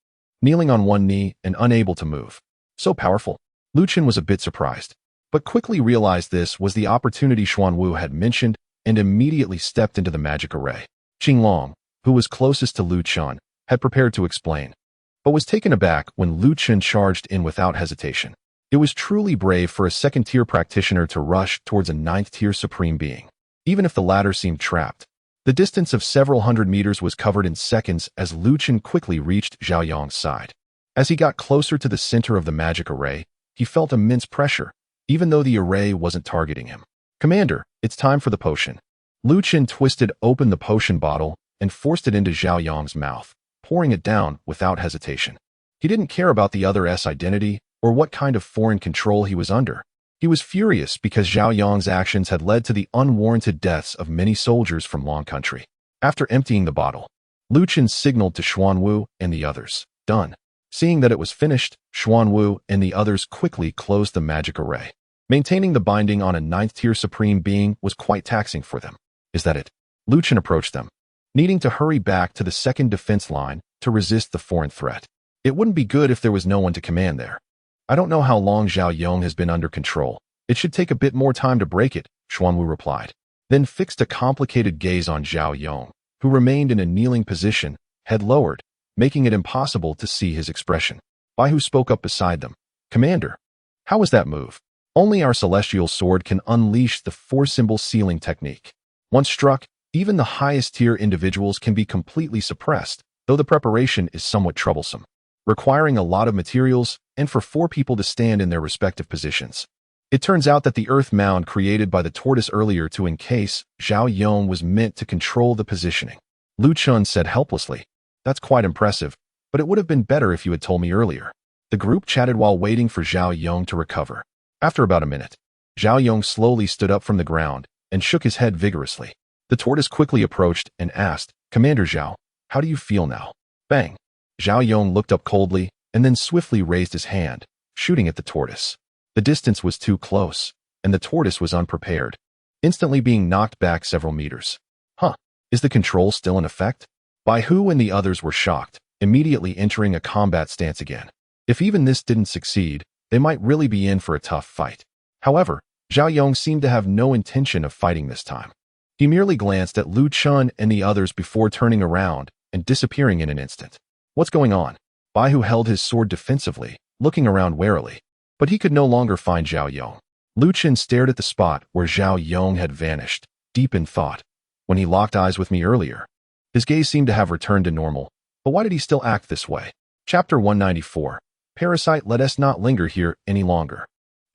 Kneeling on one knee and unable to move. So powerful. Lu Chen was a bit surprised, but quickly realized this was the opportunity Xuanwu had mentioned and immediately stepped into the magic array. Qinglong, who was closest to Lu Chen, had prepared to explain, but was taken aback when Lu Chen charged in without hesitation. It was truly brave for a second-tier practitioner to rush towards a ninth-tier supreme being, even if the latter seemed trapped. The distance of several hundred meters was covered in seconds as Lu Chen quickly reached Zhao Yong's side. As he got closer to the center of the magic array, he felt immense pressure, even though the array wasn't targeting him. Commander, it's time for the potion. Lu Chen twisted open the potion bottle and forced it into Zhao Yong's mouth, pouring it down without hesitation. He didn't care about the other's identity or what kind of foreign control he was under. He was furious because Zhao Yong's actions had led to the unwarranted deaths of many soldiers from Long Country. After emptying the bottle, Lu Chen signaled to Xuanwu and the others, done. Seeing that it was finished, Xuanwu and the others quickly closed the magic array. Maintaining the binding on a ninth-tier supreme being was quite taxing for them. Is that it? Lu Chen approached them, needing to hurry back to the second defense line to resist the foreign threat. It wouldn't be good if there was no one to command there. I don't know how long Zhao Yong has been under control. It should take a bit more time to break it, Xuanwu replied, then fixed a complicated gaze on Zhao Yong, who remained in a kneeling position, head lowered, making it impossible to see his expression. Baihu spoke up beside them. Commander, how was that move? Only our celestial sword can unleash the four-symbol sealing technique. Once struck, even the highest-tier individuals can be completely suppressed, though the preparation is somewhat troublesome, requiring a lot of materials and for 4 people to stand in their respective positions. It turns out that the earth mound created by the tortoise earlier to encase Zhao Yong was meant to control the positioning. Lu Chun said helplessly, That's quite impressive, but it would have been better if you had told me earlier. The group chatted while waiting for Zhao Yong to recover. After about a minute, Zhao Yong slowly stood up from the ground and shook his head vigorously. The tortoise quickly approached and asked, Commander Zhao, how do you feel now? Bang! Zhao Yong looked up coldly and then swiftly raised his hand, shooting at the tortoise. The distance was too close, and the tortoise was unprepared, instantly being knocked back several meters. Huh, is the control still in effect? Baihu and the others were shocked, immediately entering a combat stance again. If even this didn't succeed, they might really be in for a tough fight. However, Zhao Yong seemed to have no intention of fighting this time. He merely glanced at Lu Chun and the others before turning around and disappearing in an instant. What's going on? Baihu held his sword defensively, looking around warily, but he could no longer find Zhao Yong. Lu Chen stared at the spot where Zhao Yong had vanished, deep in thought. When he locked eyes with me earlier, his gaze seemed to have returned to normal, but why did he still act this way? Chapter 194. Parasite, let us not linger here any longer.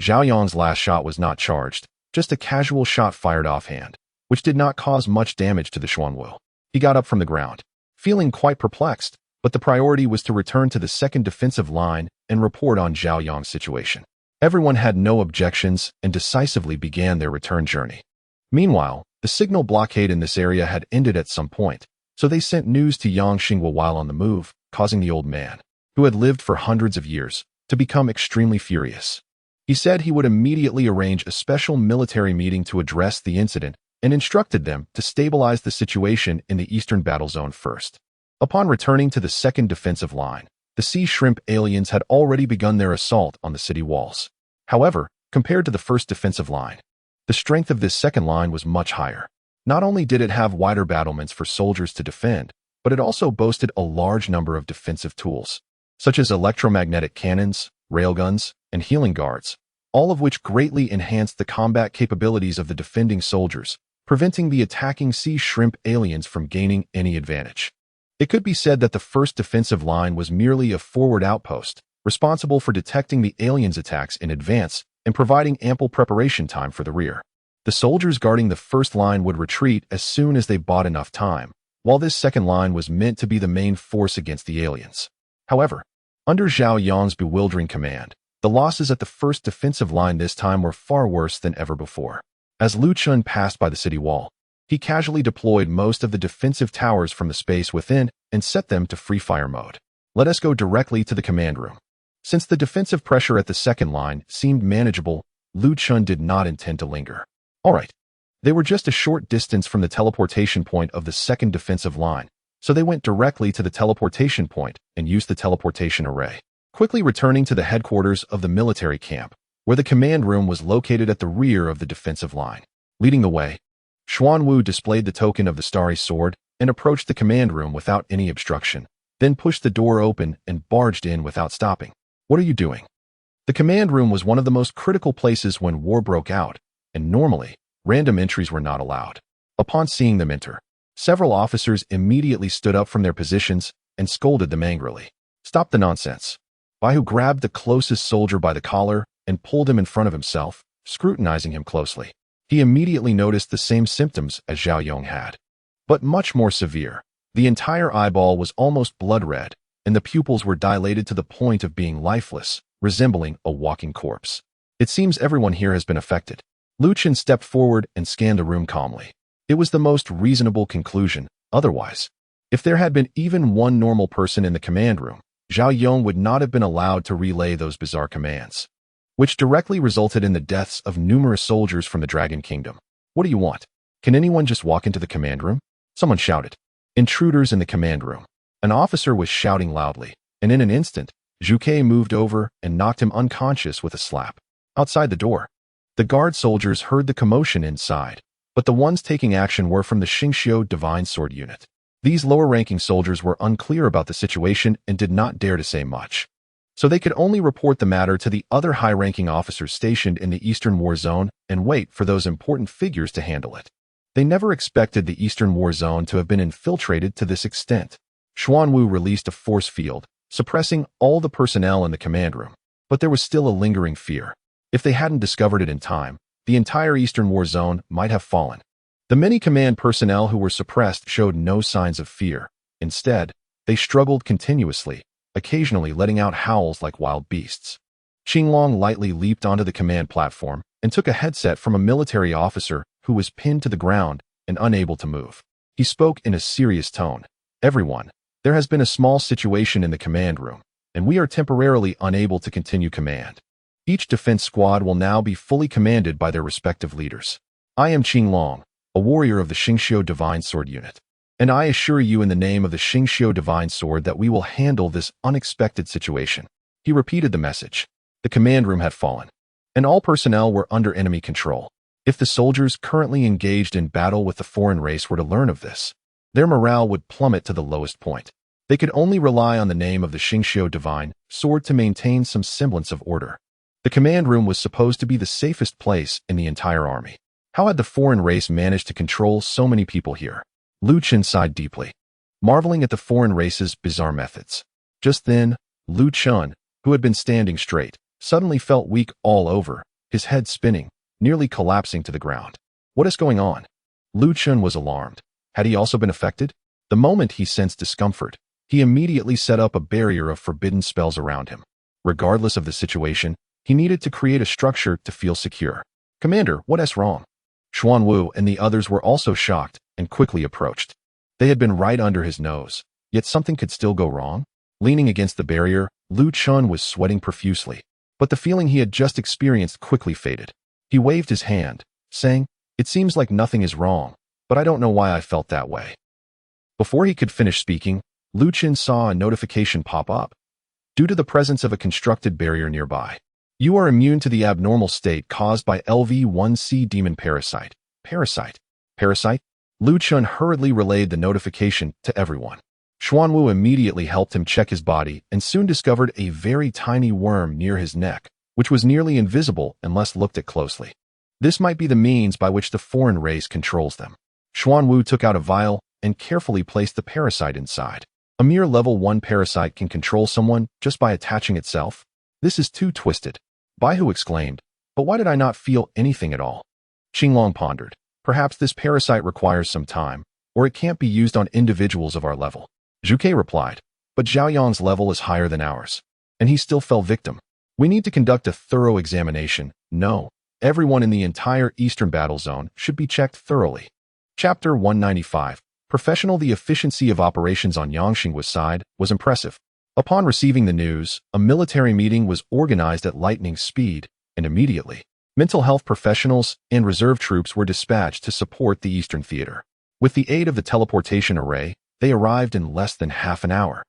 Zhao Yong's last shot was not charged, just a casual shot fired offhand, which did not cause much damage to the Xuanwu. He got up from the ground, feeling quite perplexed, but the priority was to return to the second defensive line and report on Zhao Yong's situation. Everyone had no objections and decisively began their return journey. Meanwhile, the signal blockade in this area had ended at some point, so they sent news to Yang Xingwa while on the move, causing the old man, who had lived for hundreds of years, to become extremely furious. He said he would immediately arrange a special military meeting to address the incident and instructed them to stabilize the situation in the eastern battle zone first. Upon returning to the second defensive line, the sea shrimp aliens had already begun their assault on the city walls. However, compared to the first defensive line, the strength of this second line was much higher. Not only did it have wider battlements for soldiers to defend, but it also boasted a large number of defensive tools, such as electromagnetic cannons, railguns, and healing guards, all of which greatly enhanced the combat capabilities of the defending soldiers, preventing the attacking sea shrimp aliens from gaining any advantage. It could be said that the first defensive line was merely a forward outpost, responsible for detecting the aliens' attacks in advance and providing ample preparation time for the rear. The soldiers guarding the first line would retreat as soon as they bought enough time, while this second line was meant to be the main force against the aliens. However, under Zhao Yang's bewildering command, the losses at the first defensive line this time were far worse than ever before. As Lu Chun passed by the city wall, he casually deployed most of the defensive towers from the space within and set them to free fire mode. Let us go directly to the command room. Since the defensive pressure at the second line seemed manageable, Lu Chun did not intend to linger. All right. They were just a short distance from the teleportation point of the second defensive line, so they went directly to the teleportation point and used the teleportation array, quickly returning to the headquarters of the military camp, where the command room was located at the rear of the defensive line. Leading the way, Xuanwu displayed the token of the starry sword and approached the command room without any obstruction, then pushed the door open and barged in without stopping. What are you doing? The command room was one of the most critical places when war broke out, and normally, random entries were not allowed. Upon seeing them enter, several officers immediately stood up from their positions and scolded them angrily. Stop the nonsense. Baihu grabbed the closest soldier by the collar and pulled him in front of himself, scrutinizing him closely. He immediately noticed the same symptoms as Zhao Yong had, but much more severe. The entire eyeball was almost blood red, and the pupils were dilated to the point of being lifeless, resembling a walking corpse. It seems everyone here has been affected. Lu Chun stepped forward and scanned the room calmly. It was the most reasonable conclusion, otherwise. If there had been even one normal person in the command room, Zhao Yong would not have been allowed to relay those bizarre commands, which directly resulted in the deaths of numerous soldiers from the Dragon Kingdom. What do you want? Can anyone just walk into the command room? Someone shouted. Intruders in the command room. An officer was shouting loudly, and in an instant, Zhu Ke moved over and knocked him unconscious with a slap. Outside the door, the guard soldiers heard the commotion inside, but the ones taking action were from the Xingqiu Divine Sword Unit. These lower-ranking soldiers were unclear about the situation and did not dare to say much, so they could only report the matter to the other high-ranking officers stationed in the Eastern War Zone and wait for those important figures to handle it. They never expected the Eastern War Zone to have been infiltrated to this extent. Xuanwu released a force field, suppressing all the personnel in the command room, but there was still a lingering fear. If they hadn't discovered it in time, the entire Eastern War Zone might have fallen. The many command personnel who were suppressed showed no signs of fear. Instead, they struggled continuously, occasionally letting out howls like wild beasts. Qinglong lightly leaped onto the command platform and took a headset from a military officer who was pinned to the ground and unable to move. He spoke in a serious tone. Everyone, there has been a small situation in the command room, and we are temporarily unable to continue command. Each defense squad will now be fully commanded by their respective leaders. I am Qinglong, a warrior of the Xingqiu Divine Sword Unit, and I assure you in the name of the Xingqiu Divine Sword that we will handle this unexpected situation. He repeated the message. The command room had fallen, and all personnel were under enemy control. If the soldiers currently engaged in battle with the foreign race were to learn of this, their morale would plummet to the lowest point. They could only rely on the name of the Xingqiu Divine Sword to maintain some semblance of order. The command room was supposed to be the safest place in the entire army. How had the foreign race managed to control so many people here? Lu Chun sighed deeply, marveling at the foreign race's bizarre methods. Just then, Lu Chun, who had been standing straight, suddenly felt weak all over, his head spinning, nearly collapsing to the ground. What is going on? Lu Chun was alarmed. Had he also been affected? The moment he sensed discomfort, he immediately set up a barrier of forbidden spells around him. Regardless of the situation, he needed to create a structure to feel secure. Commander, what is wrong? Xuanwu and the others were also shocked and quickly approached. They had been right under his nose, yet something could still go wrong. Leaning against the barrier, Lu Chun was sweating profusely, but the feeling he had just experienced quickly faded. He waved his hand, saying, "It seems like nothing is wrong, but I don't know why I felt that way." Before he could finish speaking, Lu Chun saw a notification pop up. Due to the presence of a constructed barrier nearby, you are immune to the abnormal state caused by LV-1C demon parasite. Parasite? Parasite? Lu Chun hurriedly relayed the notification to everyone. Xuanwu immediately helped him check his body and soon discovered a very tiny worm near his neck, which was nearly invisible unless looked at closely. This might be the means by which the foreign race controls them. Xuanwu took out a vial and carefully placed the parasite inside. A mere level 1 parasite can control someone just by attaching itself? This is too twisted. Baihu exclaimed, but why did I not feel anything at all? Qinglong pondered. Perhaps this parasite requires some time, or it can't be used on individuals of our level. Zhuke replied, but Zhaoyang's level is higher than ours, and he still fell victim. We need to conduct a thorough examination. No, everyone in the entire Eastern Battle Zone should be checked thoroughly. Chapter 195. Professional. The efficiency of operations on Yangxing's side was impressive. Upon receiving the news, a military meeting was organized at lightning speed, and immediately, mental health professionals and reserve troops were dispatched to support the Eastern Theater. With the aid of the teleportation array, they arrived in less than half an hour.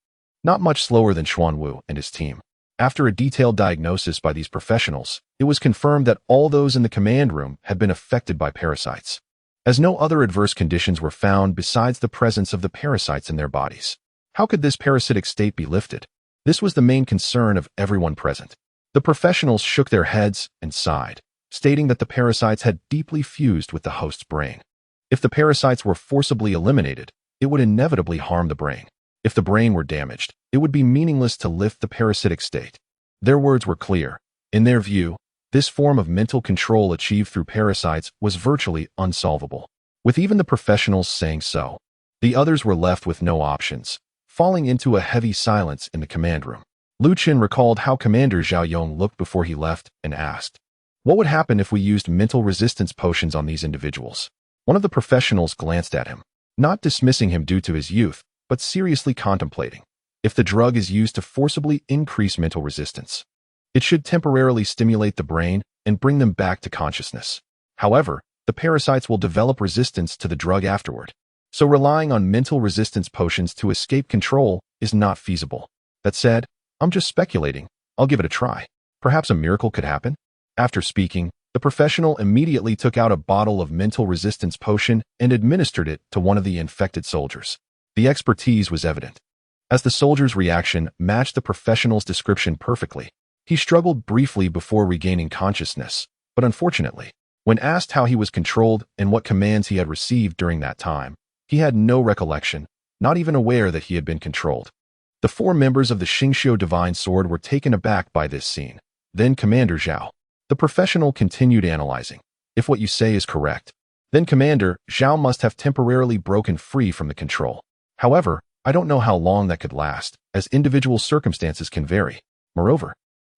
Not much slower than Xuanwu and his team. After a detailed diagnosis by these professionals, it was confirmed that all those in the command room had been affected by parasites, as no other adverse conditions were found besides the presence of the parasites in their bodies. How could this parasitic state be lifted? This was the main concern of everyone present. The professionals shook their heads and sighed, stating that the parasites had deeply fused with the host's brain. If the parasites were forcibly eliminated, it would inevitably harm the brain. If the brain were damaged, it would be meaningless to lift the parasitic state. Their words were clear. In their view, this form of mental control achieved through parasites was virtually unsolvable. With even the professionals saying so, the others were left with no options, falling into a heavy silence in the command room. Lu Qin recalled how Commander Zhaoyong looked before he left and asked, what would happen if we used mental resistance potions on these individuals? One of the professionals glanced at him, not dismissing him due to his youth, but seriously contemplating. If the drug is used to forcibly increase mental resistance, it should temporarily stimulate the brain and bring them back to consciousness. However, the parasites will develop resistance to the drug afterward. So relying on mental resistance potions to escape control is not feasible. That said, I'm just speculating. I'll give it a try. Perhaps a miracle could happen? After speaking, the professional immediately took out a bottle of mental resistance potion and administered it to one of the infected soldiers. The expertise was evident, as the soldier's reaction matched the professional's description perfectly. He struggled briefly before regaining consciousness, but unfortunately, when asked how he was controlled and what commands he had received during that time, he had no recollection, not even aware that he had been controlled. The 4 members of the Xingqiu Divine Sword were taken aback by this scene. Then Commander Zhao. The professional continued analyzing. If what you say is correct, then Commander Zhao must have temporarily broken free from the control. However, I don't know how long that could last, as individual circumstances can vary. Moreover,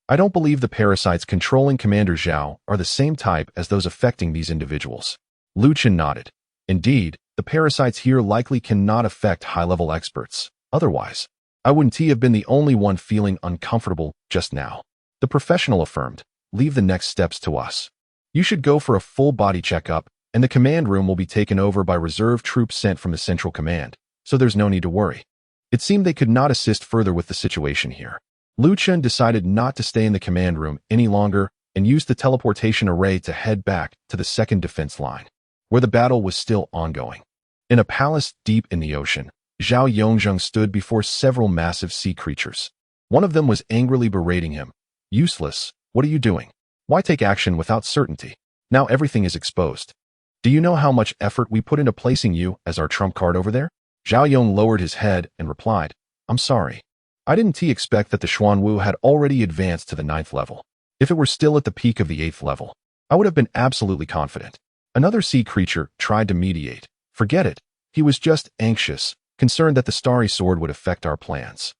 I don't believe the parasites controlling Commander Zhao are the same type as those affecting these individuals. Lu Qin nodded. Indeed, the parasites here likely cannot affect high-level experts. Otherwise, I wouldn't have been the only one feeling uncomfortable just now. The professional affirmed, leave the next steps to us. You should go for a full body checkup, and the command room will be taken over by reserve troops sent from the Central Command, so there's no need to worry. It seemed they could not assist further with the situation here. Lu Qin decided not to stay in the command room any longer and used the teleportation array to head back to the second defense line, where the battle was still ongoing. In a palace deep in the ocean, Zhao Yongzheng stood before several massive sea creatures. One of them was angrily berating him. Useless, what are you doing? Why take action without certainty? Now everything is exposed. Do you know how much effort we put into placing you as our trump card over there? Zhao Yong lowered his head and replied, I'm sorry. I didn't expect that the Xuanwu had already advanced to the 9th level. If it were still at the peak of the 8th level, I would have been absolutely confident. Another sea creature tried to mediate. Forget it. He was just anxious, concerned that the starry sword would affect our plans.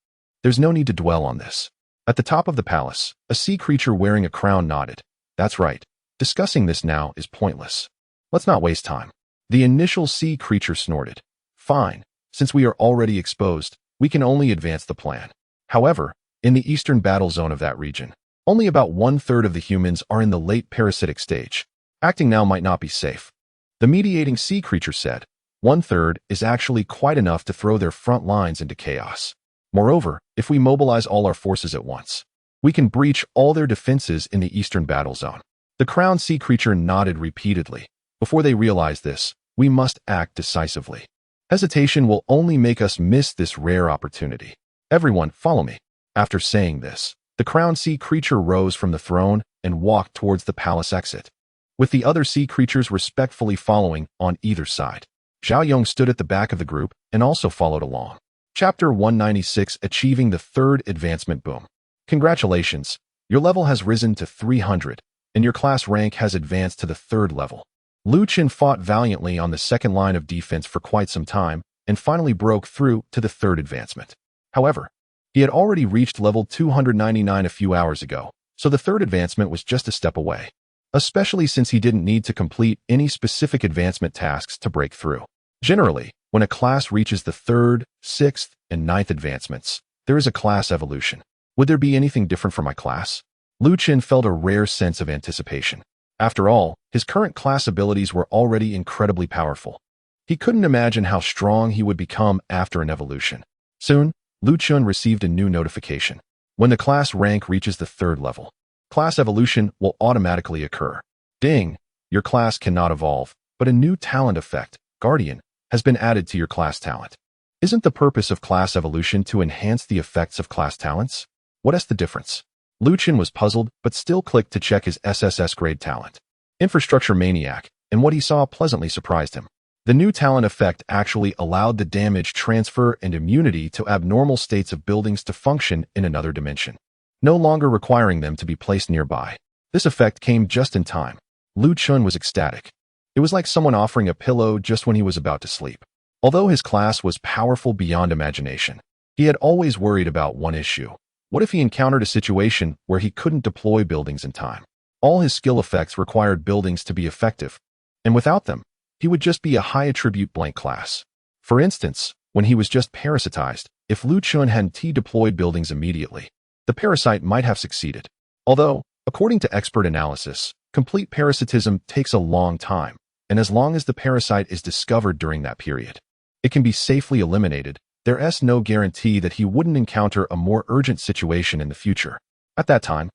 There's no need to dwell on this. At the top of the palace, a sea creature wearing a crown nodded. That's right. Discussing this now is pointless. Let's not waste time. The initial sea creature snorted. Fine. Since we are already exposed, we can only advance the plan. However, in the eastern battle zone of that region, only about 1/3 of the humans are in the late parasitic stage. Acting now might not be safe. The mediating sea creature said, 1/3 is actually quite enough to throw their front lines into chaos. Moreover, if we mobilize all our forces at once, we can breach all their defenses in the eastern battle zone. The crowned sea creature nodded repeatedly. Before they realize this, we must act decisively. Hesitation will only make us miss this rare opportunity. Everyone, follow me. After saying this, the crowned sea creature rose from the throne and walked towards the palace exit, with the other sea creatures respectfully following on either side. Xiaoyong stood at the back of the group and also followed along. Chapter 196, Achieving the Third Advancement Boom. Congratulations, your level has risen to 300, and your class rank has advanced to the 3rd level. Lu Qin fought valiantly on the 2nd line of defense for quite some time and finally broke through to the 3rd advancement. However, he had already reached level 299 a few hours ago, so the 3rd advancement was just a step away, especially since he didn't need to complete any specific advancement tasks to break through. Generally, when a class reaches the 3rd, 6th, and 9th advancements, there is a class evolution. Would there be anything different for my class? Lu Qin felt a rare sense of anticipation. After all, his current class abilities were already incredibly powerful. He couldn't imagine how strong he would become after an evolution. Soon, Lu Qin received a new notification. When the class rank reaches the 3rd level, class evolution will automatically occur. Ding! Your class cannot evolve, but a new talent effect, Guardian, has been added to your class talent. Isn't the purpose of class evolution to enhance the effects of class talents? What is the difference? Lu Qin was puzzled, but still clicked to check his SSS grade talent. Infrastructure Maniac, and what he saw pleasantly surprised him. The new talent effect actually allowed the damage transfer and immunity to abnormal states of buildings to function in another dimension, no longer requiring them to be placed nearby. This effect came just in time. Lu Qin was ecstatic. It was like someone offering a pillow just when he was about to sleep. Although his class was powerful beyond imagination, he had always worried about one issue. What if he encountered a situation where he couldn't deploy buildings in time? All his skill effects required buildings to be effective, and without them, he would just be a high attribute blank class. For instance, when he was just parasitized, if Lu Qin hadn't deployed buildings immediately, the parasite might have succeeded. Although, according to expert analysis, complete parasitism takes a long time, and as long as the parasite is discovered during that period, it can be safely eliminated. There's no guarantee that he wouldn't encounter a more urgent situation in the future. At that time,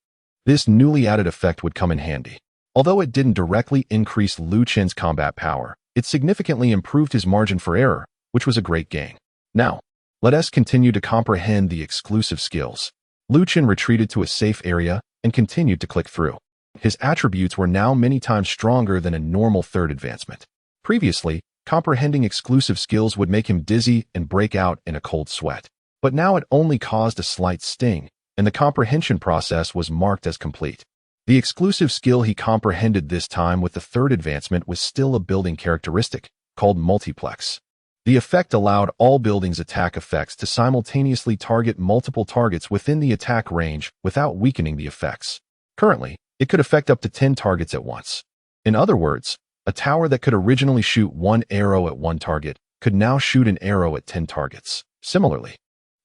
this newly added effect would come in handy. Although it didn't directly increase Lu Qin's combat power, it significantly improved his margin for error, which was a great gain. Now, let us continue to comprehend the exclusive skills. Lu Qin retreated to a safe area and continued to click through. His attributes were now many times stronger than a normal 3rd advancement. Previously, comprehending exclusive skills would make him dizzy and break out in a cold sweat. But now it only caused a slight sting, and the comprehension process was marked as complete. The exclusive skill he comprehended this time with the 3rd advancement was still a building characteristic, called Multiplex. The effect allowed all buildings' attack effects to simultaneously target multiple targets within the attack range without weakening the effects. Currently, it could affect up to 10 targets at once. In other words, a tower that could originally shoot 1 arrow at 1 target could now shoot an arrow at 10 targets. Similarly,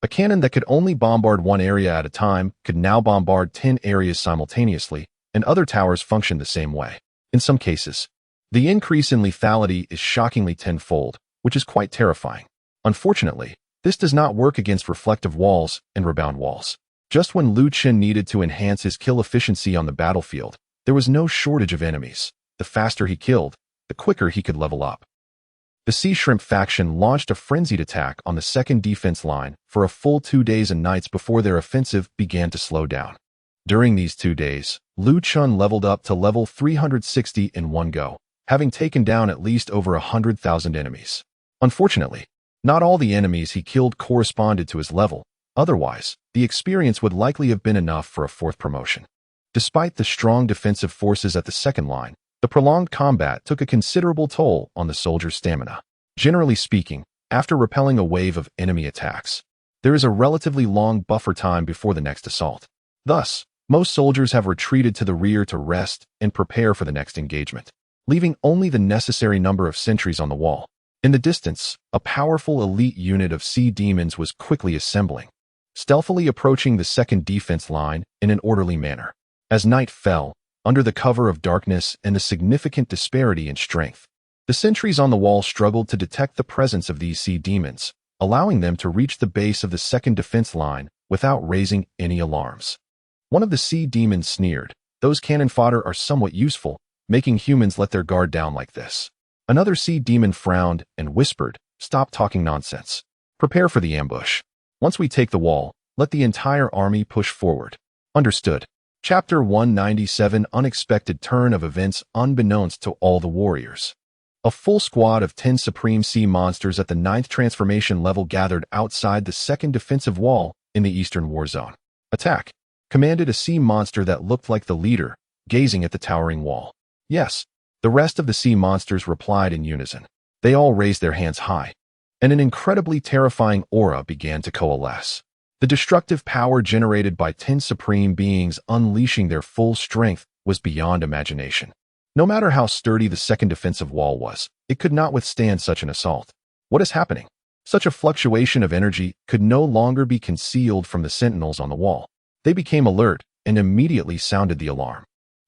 a cannon that could only bombard 1 area at a time could now bombard 10 areas simultaneously, and other towers function the same way. In some cases, the increase in lethality is shockingly tenfold, which is quite terrifying. Unfortunately, this does not work against reflective walls and rebound walls. Just when Lu Qin needed to enhance his kill efficiency on the battlefield, there was no shortage of enemies. The faster he killed, the quicker he could level up. The Sea Shrimp faction launched a frenzied attack on the 2nd defense line for a full 2 days and nights before their offensive began to slow down. During these 2 days, Lu Qin leveled up to level 360 in one go, having taken down at least over 100,000 enemies. Unfortunately, not all the enemies he killed corresponded to his level. Otherwise, the experience would likely have been enough for a 4th promotion. Despite the strong defensive forces at the 2nd line, the prolonged combat took a considerable toll on the soldier's stamina. Generally speaking, after repelling a wave of enemy attacks, there is a relatively long buffer time before the next assault. Thus, most soldiers have retreated to the rear to rest and prepare for the next engagement, leaving only the necessary number of sentries on the wall. In the distance, a powerful elite unit of sea demons was quickly assembling, stealthily approaching the 2nd defense line in an orderly manner. As night fell, under the cover of darkness and the significant disparity in strength, the sentries on the wall struggled to detect the presence of these sea demons, allowing them to reach the base of the 2nd defense line without raising any alarms. One of the sea demons sneered, "Those cannon fodder are somewhat useful, making humans let their guard down like this." Another sea demon frowned and whispered, Stop talking nonsense. Prepare for the ambush. Once we take the wall, let the entire army push forward. Understood. Chapter 197 Unexpected Turn of Events Unbeknownst to all the warriors. A full squad of 10 Supreme Sea Monsters at the 9th transformation level gathered outside the 2nd defensive wall in the Eastern War Zone. Attack! Commanded a sea monster that looked like the leader, gazing at the towering wall. Yes. The rest of the sea monsters replied in unison. They all raised their hands high, and an incredibly terrifying aura began to coalesce. The destructive power generated by 10 supreme beings unleashing their full strength was beyond imagination. No matter how sturdy the 2nd defensive wall was, it could not withstand such an assault. What is happening? Such a fluctuation of energy could no longer be concealed from the sentinels on the wall. They became alert and immediately sounded the alarm.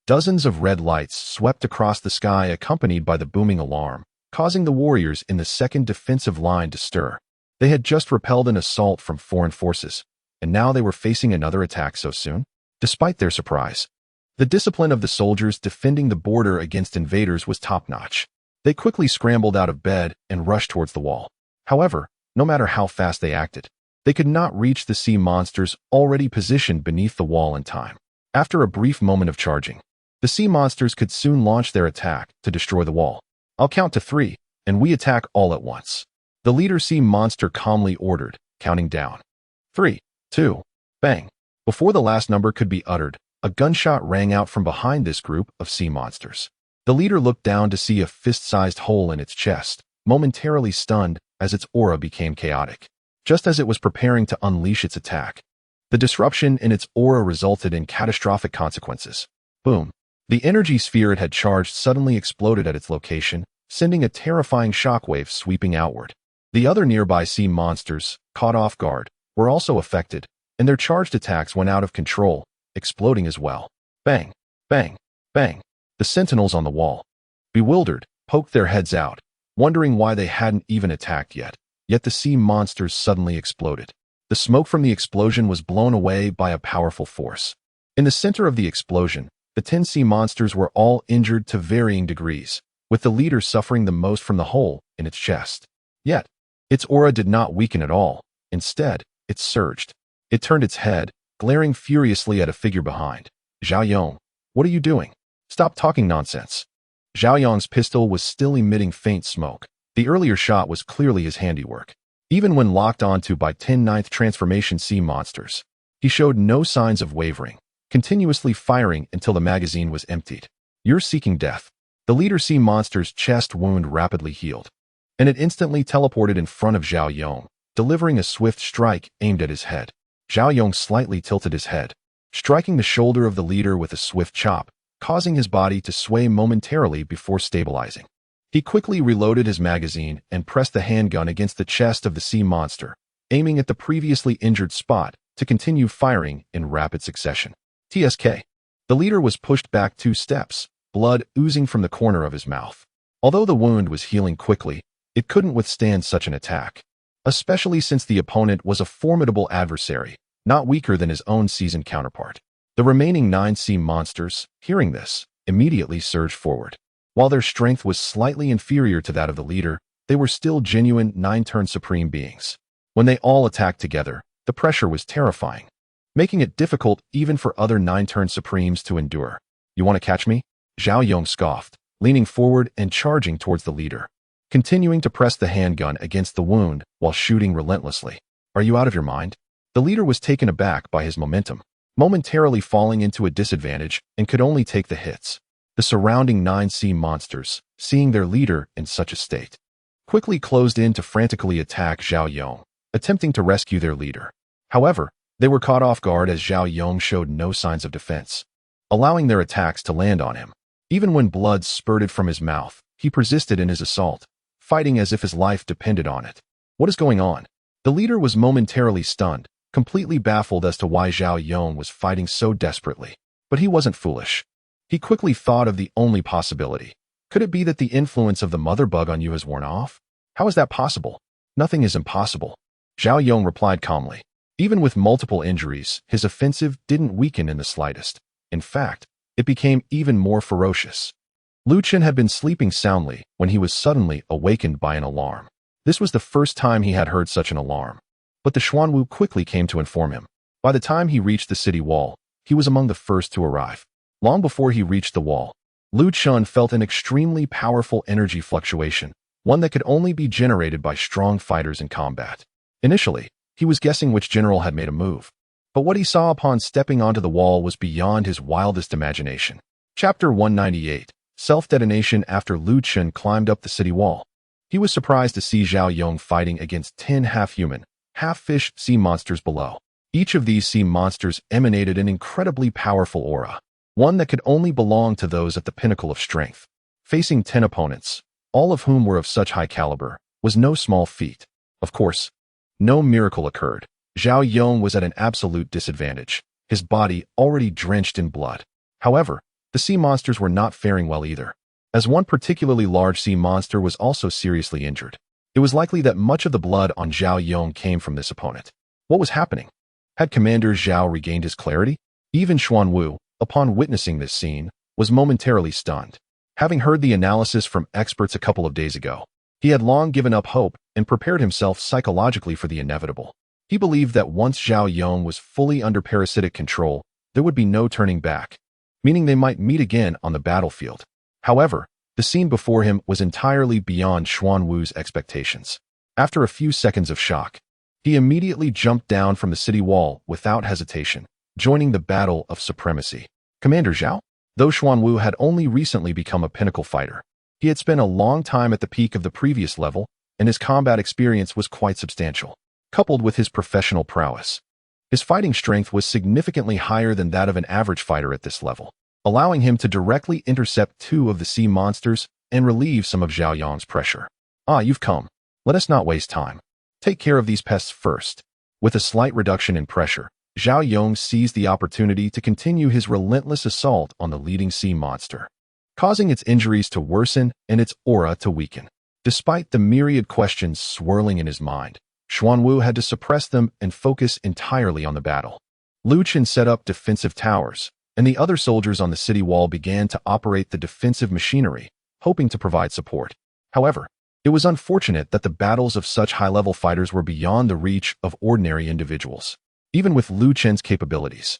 Dozens of red lights swept across the sky accompanied by the booming alarm, causing the warriors in the 2nd defensive line to stir. They had just repelled an assault from foreign forces, and now they were facing another attack so soon. Despite their surprise, the discipline of the soldiers defending the border against invaders was top-notch. They quickly scrambled out of bed and rushed towards the wall. However, no matter how fast they acted, they could not reach the sea monsters already positioned beneath the wall in time. After a brief moment of charging, the sea monsters could soon launch their attack to destroy the wall. I'll count to 3, and we attack all at once. The leader sea monster calmly ordered, counting down. 3, 2, bang. Before the last number could be uttered, a gunshot rang out from behind this group of sea monsters. The leader looked down to see a fist-sized hole in its chest, momentarily stunned as its aura became chaotic. Just as it was preparing to unleash its attack, the disruption in its aura resulted in catastrophic consequences. Boom. The energy sphere it had charged suddenly exploded at its location, sending a terrifying shockwave sweeping outward. The other nearby sea monsters, caught off guard, were also affected, and their charged attacks went out of control, exploding as well. Bang, bang, bang. The sentinels on the wall, bewildered, poked their heads out, wondering why they hadn't even attacked yet. Yet the sea monsters suddenly exploded. The smoke from the explosion was blown away by a powerful force. In the center of the explosion, the 10 sea monsters were all injured to varying degrees, with the leader suffering the most from the hole in its chest. Yet, its aura did not weaken at all. Instead, it surged. It turned its head, glaring furiously at a figure behind. Xiang, what are you doing? Stop talking nonsense. Xiang's pistol was still emitting faint smoke. The earlier shot was clearly his handiwork. Even when locked onto by 10 9th transformation sea monsters, he showed no signs of wavering, continuously firing until the magazine was emptied. You're seeking death. The leader sea monster's chest wound rapidly healed, and it instantly teleported in front of Xiang, delivering a swift strike aimed at his head. Xiang slightly tilted his head, striking the shoulder of the leader with a swift chop, causing his body to sway momentarily before stabilizing. He quickly reloaded his magazine and pressed the handgun against the chest of the sea monster, aiming at the previously injured spot to continue firing in rapid succession. TSK. The leader was pushed back 2 steps, blood oozing from the corner of his mouth. Although the wound was healing quickly, it couldn't withstand such an attack, especially since the opponent was a formidable adversary, not weaker than his own seasoned counterpart. The remaining 9 sea monsters, hearing this, immediately surged forward. While their strength was slightly inferior to that of the leader, they were still genuine 9-turn supreme beings. When they all attacked together, the pressure was terrifying, making it difficult even for other 9-turn supremes to endure. You want to catch me? Xiang scoffed, leaning forward and charging towards the leader, continuing to press the handgun against the wound while shooting relentlessly. Are you out of your mind? The leader was taken aback by his momentum, momentarily falling into a disadvantage and could only take the hits. The surrounding 9 sea monsters, seeing their leader in such a state, quickly closed in to frantically attack Xiang, attempting to rescue their leader. However, they were caught off guard as Xiang showed no signs of defense, allowing their attacks to land on him. Even when blood spurted from his mouth, he persisted in his assault, fighting as if his life depended on it. What is going on? The leader was momentarily stunned, completely baffled as to why Xiang was fighting so desperately. But he wasn't foolish. He quickly thought of the only possibility. Could it be that the influence of the mother bug on you has worn off? How is that possible? Nothing is impossible. Xiang replied calmly. Even with multiple injuries, his offensive didn't weaken in the slightest. In fact, it became even more ferocious. Lu Chen had been sleeping soundly when he was suddenly awakened by an alarm. This was the first time he had heard such an alarm. But the Xuanwu quickly came to inform him. By the time he reached the city wall, he was among the first to arrive. Long before he reached the wall, Lu Chun felt an extremely powerful energy fluctuation, one that could only be generated by strong fighters in combat. Initially, he was guessing which general had made a move. But what he saw upon stepping onto the wall was beyond his wildest imagination. Chapter 198. Self-detonation. After Lu Chun climbed up the city wall, he was surprised to see Zhao Yong fighting against 10 half-human, half-fish sea monsters below. Each of these sea monsters emanated an incredibly powerful aura, one that could only belong to those at the pinnacle of strength. Facing 10 opponents, all of whom were of such high caliber, was no small feat. Of course, no miracle occurred. Zhao Yong was at an absolute disadvantage, his body already drenched in blood. However, the sea monsters were not faring well either, as one particularly large sea monster was also seriously injured. It was likely that much of the blood on Zhao Yong came from this opponent. What was happening? Had Commander Zhao regained his clarity? Even Xuanwu, upon witnessing this scene, was momentarily stunned. Having heard the analysis from experts a couple of days ago, he had long given up hope and prepared himself psychologically for the inevitable. He believed that once Zhao Yong was fully under parasitic control, there would be no turning back, meaning they might meet again on the battlefield. However, the scene before him was entirely beyond Xuanwu's expectations. After a few seconds of shock, he immediately jumped down from the city wall without hesitation, joining the battle of supremacy. Commander Zhao? Though Xuanwu had only recently become a pinnacle fighter, he had spent a long time at the peak of the previous level, and his combat experience was quite substantial. Coupled with his professional prowess, his fighting strength was significantly higher than that of an average fighter at this level, allowing him to directly intercept 2 of the sea monsters and relieve some of Zhao Yong's pressure. Ah, you've come. Let us not waste time. Take care of these pests first. With a slight reduction in pressure, Zhao Yong seized the opportunity to continue his relentless assault on the leading sea monster, causing its injuries to worsen and its aura to weaken. Despite the myriad questions swirling in his mind, Xuanwu had to suppress them and focus entirely on the battle. Lu Chun set up defensive towers, and the other soldiers on the city wall began to operate the defensive machinery, hoping to provide support. However, it was unfortunate that the battles of such high-level fighters were beyond the reach of ordinary individuals. Even with Lu Chun's capabilities,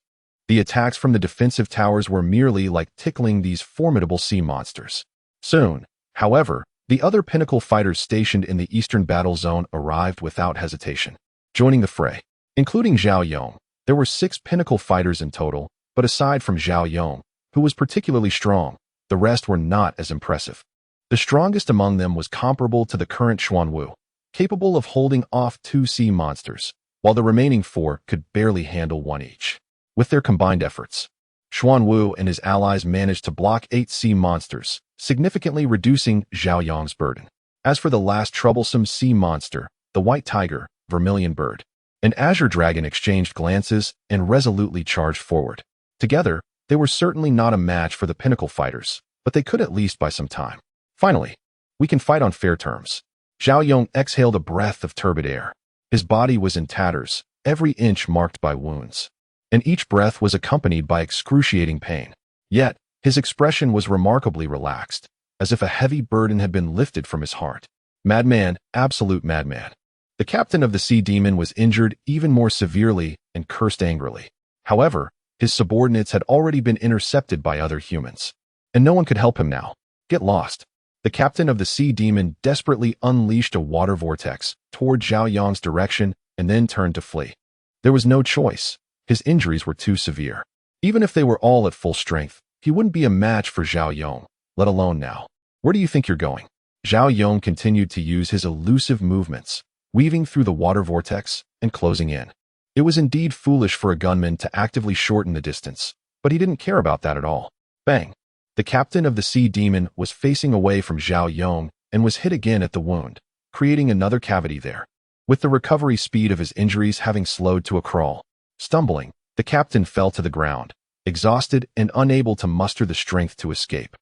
the attacks from the defensive towers were merely like tickling these formidable sea monsters. Soon, however, the other pinnacle fighters stationed in the eastern battle zone arrived without hesitation, joining the fray. Including Zhao Yong, there were 6 pinnacle fighters in total, but aside from Zhao Yong, who was particularly strong, the rest were not as impressive. The strongest among them was comparable to the current Xuanwu, capable of holding off 2 sea monsters, while the remaining 4 could barely handle 1 each. With their combined efforts, Xuanwu and his allies managed to block 8 sea monsters, significantly reducing Zhao Yong's burden. As for the last troublesome sea monster, the white tiger, vermilion bird, and azure dragon exchanged glances and resolutely charged forward. Together, they were certainly not a match for the pinnacle fighters, but they could at least buy some time. Finally, we can fight on fair terms. Zhao Yong exhaled a breath of turbid air. His body was in tatters, every inch marked by wounds, and each breath was accompanied by excruciating pain. Yet, his expression was remarkably relaxed, as if a heavy burden had been lifted from his heart. Madman, absolute madman. The captain of the sea demon was injured even more severely and cursed angrily. However, his subordinates had already been intercepted by other humans, and no one could help him now. Get lost. The captain of the sea demon desperately unleashed a water vortex toward Zhao Yong's direction and then turned to flee. There was no choice. His injuries were too severe. Even if they were all at full strength, he wouldn't be a match for Zhao Yong, let alone now. Where do you think you're going? Zhao Yong continued to use his elusive movements, weaving through the water vortex and closing in. It was indeed foolish for a gunman to actively shorten the distance, but he didn't care about that at all. Bang! The captain of the sea demon was facing away from Zhao Yong and was hit again at the wound, creating another cavity there. With the recovery speed of his injuries having slowed to a crawl, stumbling, the captain fell to the ground, exhausted and unable to muster the strength to escape.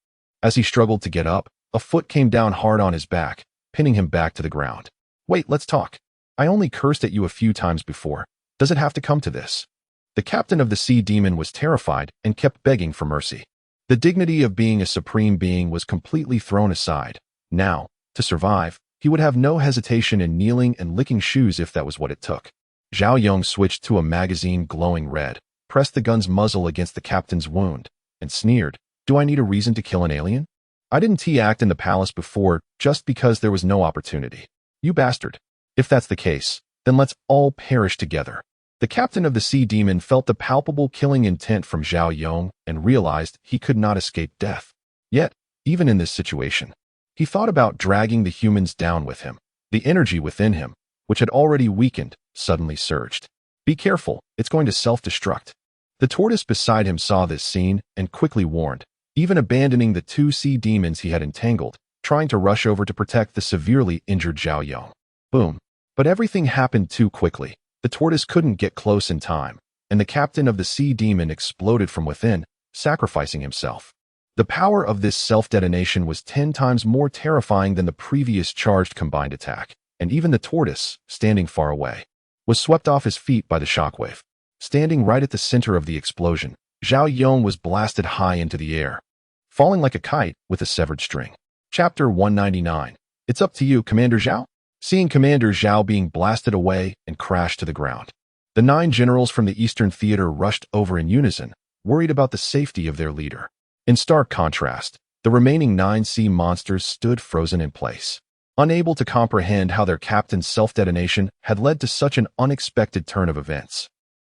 As he struggled to get up, a foot came down hard on his back, pinning him back to the ground. Wait, let's talk. I only cursed at you a few times before. Does it have to come to this? The captain of the sea demon was terrified and kept begging for mercy. The dignity of being a supreme being was completely thrown aside. Now, to survive, he He would have no hesitation in kneeling and licking shoes if that was what it took. Zhao Yong switched to a magazine glowing red, pressed the gun's muzzle against the captain's wound, and sneered, "Do I need a reason to kill an alien? I didn't act in the palace before just because there was no opportunity. You bastard. If that's the case, then let's all perish together." The captain of the sea demon felt the palpable killing intent from Zhao Yong and realized he could not escape death. Yet, even in this situation, he thought about dragging the humans down with him. The energy within him, which had already weakened, suddenly surged. "Be careful, it's going to self-destruct." The tortoise beside him saw this scene and quickly warned, even abandoning the two sea demons he had entangled, trying to rush over to protect the severely injured Zhao Yong. Boom. But everything happened too quickly. The tortoise couldn't get close in time, and the captain of the sea demon exploded from within, sacrificing himself. The power of this self-detonation was 10 times more terrifying than the previous charged combined attack, and even the tortoise, standing far away, was swept off his feet by the shockwave. Standing right at the center of the explosion, Zhao Yong was blasted high into the air, falling like a kite with a severed string. Chapter 199. It's up to you, Commander Zhao? Seeing Commander Zhao being blasted away and crashed to the ground, the 9 generals from the Eastern Theater rushed over in unison, worried about the safety of their leader. In stark contrast, the remaining 9 sea monsters stood frozen in place, unable to comprehend how their captain's self-detonation had led to such an unexpected turn of events.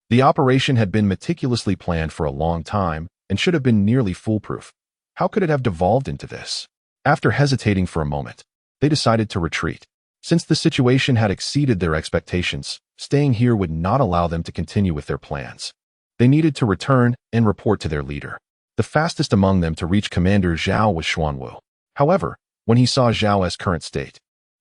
The operation had been meticulously planned for a long time and should have been nearly foolproof. How could it have devolved into this? After hesitating for a moment, they decided to retreat. Since the situation had exceeded their expectations, staying here would not allow them to continue with their plans. They needed to return and report to their leader. The fastest among them to reach Commander Zhao was Xuanwu. However, when he saw Zhao's current state,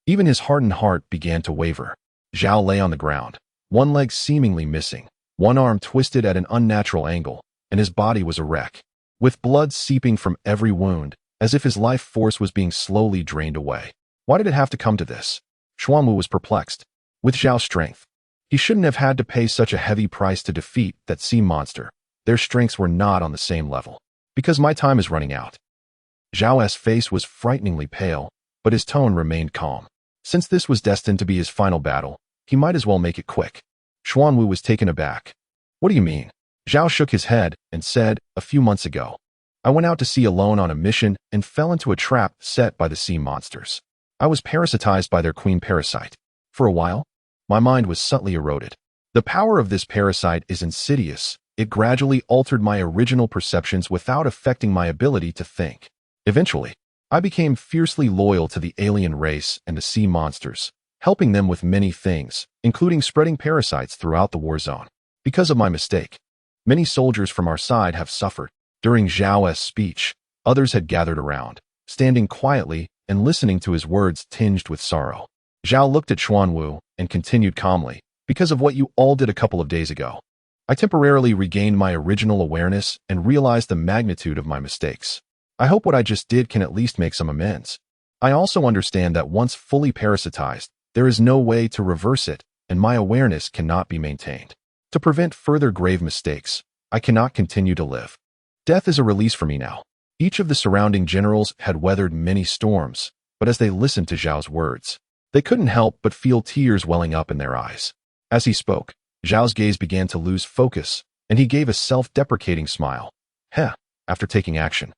even his hardened heart began to waver. Zhao lay on the ground, one leg seemingly missing, one arm twisted at an unnatural angle, and his body was a wreck, with blood seeping from every wound, as if his life force was being slowly drained away. Why did it have to come to this? Xuanwu was perplexed. With Zhao's strength, he shouldn't have had to pay such a heavy price to defeat that sea monster. Their strengths were not on the same level. Because my time is running out. Zhao's face was frighteningly pale, but his tone remained calm. Since this was destined to be his final battle, he might as well make it quick. Xuanwu was taken aback. What do you mean? Zhao shook his head and said, a few months ago, I went out to sea alone on a mission and fell into a trap set by the sea monsters. I was parasitized by their queen parasite. For a while, my mind was subtly eroded. The power of this parasite is insidious. It gradually altered my original perceptions without affecting my ability to think. Eventually, I became fiercely loyal to the alien race and the sea monsters, helping them with many things, including spreading parasites throughout the war zone. Because of my mistake, many soldiers from our side have suffered. During Zhao's speech, others had gathered around, standing quietly and listening to his words tinged with sorrow. Zhao looked at Xuanwu and continued calmly, because of what you all did a couple of days ago. I temporarily regained my original awareness and realized the magnitude of my mistakes. I hope what I just did can at least make some amends. I also understand that once fully parasitized, there is no way to reverse it, and my awareness cannot be maintained. To prevent further grave mistakes, I cannot continue to live. Death is a release for me now. Each of the surrounding generals had weathered many storms, but as they listened to Zhao's words, they couldn't help but feel tears welling up in their eyes. As he spoke, Zhao's gaze began to lose focus, and he gave a self-deprecating smile. After taking action,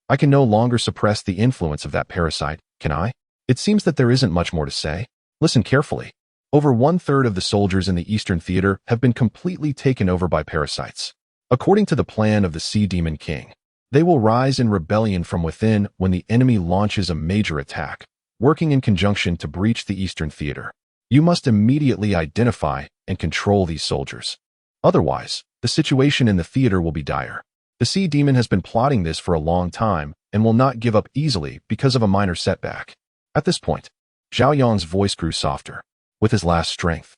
I can no longer suppress the influence of that parasite, can I? It seems that there isn't much more to say. Listen carefully. Over 1/3 of the soldiers in the Eastern Theater have been completely taken over by parasites. According to the plan of the Sea Demon King, they will rise in rebellion from within when the enemy launches a major attack, working in conjunction to breach the Eastern Theater. You must immediately identify and control these soldiers. Otherwise, the situation in the theater will be dire. The Sea Demon has been plotting this for a long time and will not give up easily because of a minor setback. At this point, Zhao Yong's voice grew softer. With his last strength,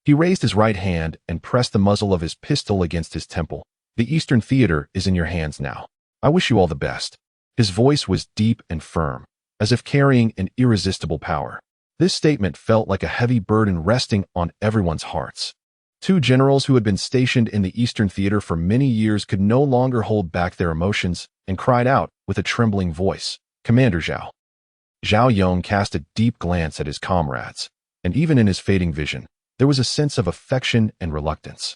he raised his right hand and pressed the muzzle of his pistol against his temple. The Eastern Theater is in your hands now. I wish you all the best. His voice was deep and firm, as if carrying an irresistible power. This statement felt like a heavy burden resting on everyone's hearts. 2 generals who had been stationed in the Eastern Theater for many years could no longer hold back their emotions and cried out with a trembling voice, Commander Zhao, Zhao Yong cast a deep glance at his comrades, and even in his fading vision, there was a sense of affection and reluctance.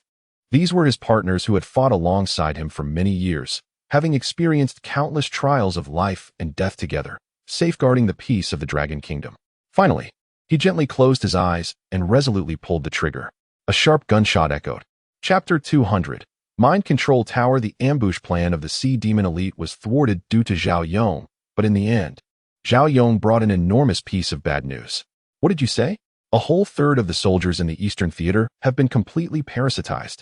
These were his partners who had fought alongside him for many years, having experienced countless trials of life and death together, safeguarding the peace of the Dragon Kingdom. Finally, he gently closed his eyes and resolutely pulled the trigger. A sharp gunshot echoed. Chapter 200. Mind Control Tower. The ambush plan of the Sea Demon Elite was thwarted due to Zhao Yong, but in the end, Zhao Yong brought an enormous piece of bad news. What did you say? A whole third of the soldiers in the Eastern Theater have been completely parasitized.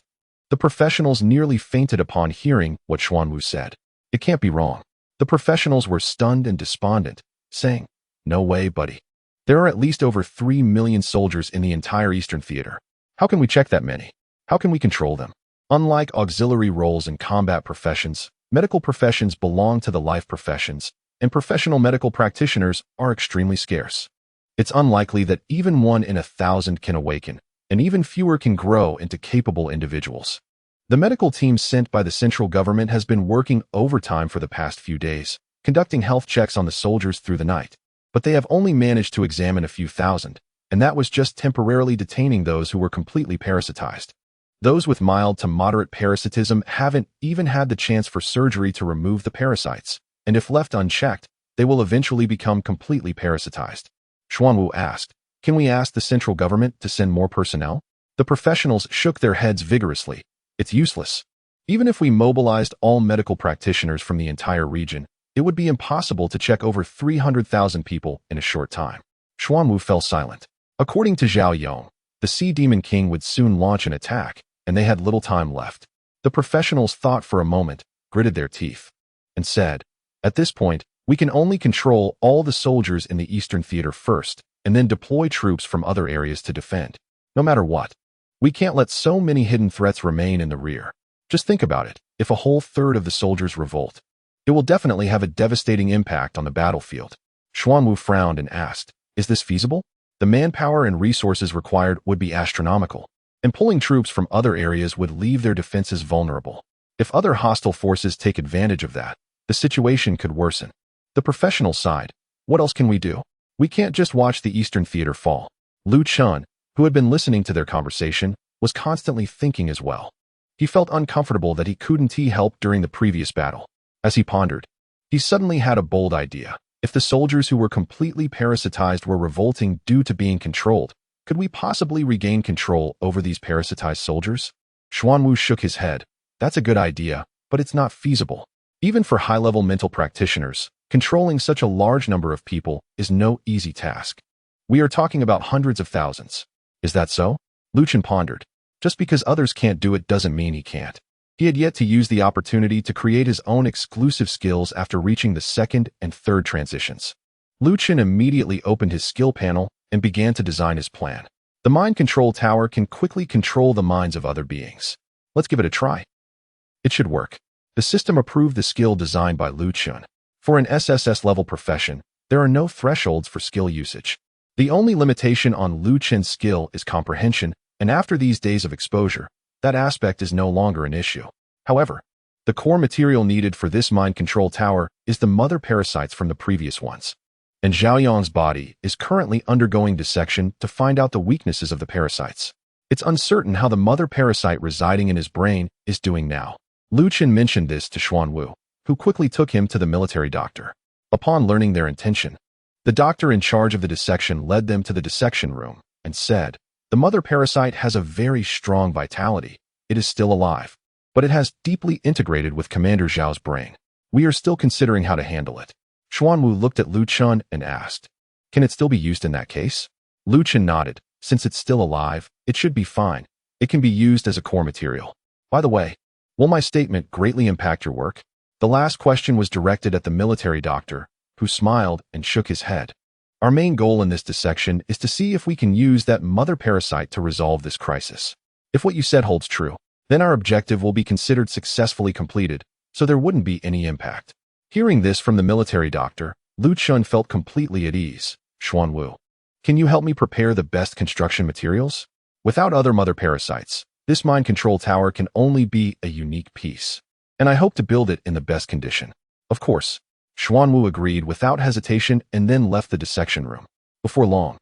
The professionals nearly fainted upon hearing what Xuanwu said. It can't be wrong. The professionals were stunned and despondent, saying, "No way, buddy. There are at least over 3 million soldiers in the entire Eastern Theater. How can we check that many? How can we control them?" Unlike auxiliary roles in combat professions, medical professions belong to the life professions, and professional medical practitioners are extremely scarce. It's unlikely that even 1 in 1,000 can awaken, and even fewer can grow into capable individuals. The medical team sent by the central government has been working overtime for the past few days, conducting health checks on the soldiers through the night. But they have only managed to examine a few thousand, and that was just temporarily detaining those who were completely parasitized. Those with mild to moderate parasitism haven't even had the chance for surgery to remove the parasites, and if left unchecked, they will eventually become completely parasitized. Xuanwu asked, "Can we ask the central government to send more personnel?" The professionals shook their heads vigorously. It's useless. Even if we mobilized all medical practitioners from the entire region, it would be impossible to check over 300,000 people in a short time. Xuanwu fell silent. According to Zhao Yong, the Sea Demon King would soon launch an attack, and they had little time left. The professionals thought for a moment, gritted their teeth, and said, "At this point, we can only control all the soldiers in the Eastern Theater first, and then deploy troops from other areas to defend. No matter what. We can't let so many hidden threats remain in the rear. Just think about it. If a whole third of the soldiers revolt, it will definitely have a devastating impact on the battlefield." Xuanwu frowned and asked, "Is this feasible? The manpower and resources required would be astronomical, and pulling troops from other areas would leave their defenses vulnerable. If other hostile forces take advantage of that, the situation could worsen." The professional sighed. "What else can we do? We can't just watch the Eastern Theater fall." Lu Chun, who had been listening to their conversation, was constantly thinking as well. He felt uncomfortable that he couldn't help during the previous battle. As he pondered, he suddenly had a bold idea. If the soldiers who were completely parasitized were revolting due to being controlled, could we possibly regain control over these parasitized soldiers? Xuanwu shook his head. "That's a good idea, but it's not feasible. Even for high-level mental practitioners, controlling such a large number of people is no easy task. We are talking about hundreds of thousands." "Is that so?" Lu Chun pondered. Just because others can't do it doesn't mean he can't. He had yet to use the opportunity to create his own exclusive skills after reaching the second and third transitions. Lu Chun immediately opened his skill panel and began to design his plan. The Mind Control Tower can quickly control the minds of other beings. Let's give it a try. It should work. The system approved the skill designed by Lu Chun. For an SSS level profession, there are no thresholds for skill usage. The only limitation on Lu Chun's skill is comprehension, and after these days of exposure, that aspect is no longer an issue. However, the core material needed for this mind control tower is the mother parasites from the previous ones. And Zhao Yong's body is currently undergoing dissection to find out the weaknesses of the parasites. It's uncertain how the mother parasite residing in his brain is doing now. Lu Chun mentioned this to Xuanwu, who quickly took him to the military doctor. Upon learning their intention, the doctor in charge of the dissection led them to the dissection room and said, "The mother parasite has a very strong vitality. It is still alive, but it has deeply integrated with Commander Zhao's brain. We are still considering how to handle it." Xuanwu looked at Lu Chun and asked, "Can it still be used in that case?" Lu Chun nodded. "Since it's still alive, it should be fine. It can be used as a core material. By the way, will my statement greatly impact your work?" The last question was directed at the military doctor, who smiled and shook his head. "Our main goal in this dissection is to see if we can use that mother parasite to resolve this crisis. If what you said holds true, then our objective will be considered successfully completed, so there wouldn't be any impact." Hearing this from the military doctor, Lu Chun felt completely at ease. "Xuanwu, can you help me prepare the best construction materials? Without other mother parasites, this mind control tower can only be a unique piece, and I hope to build it in the best condition." "Of course." Xuanwu agreed without hesitation and then left the dissection room. Before long,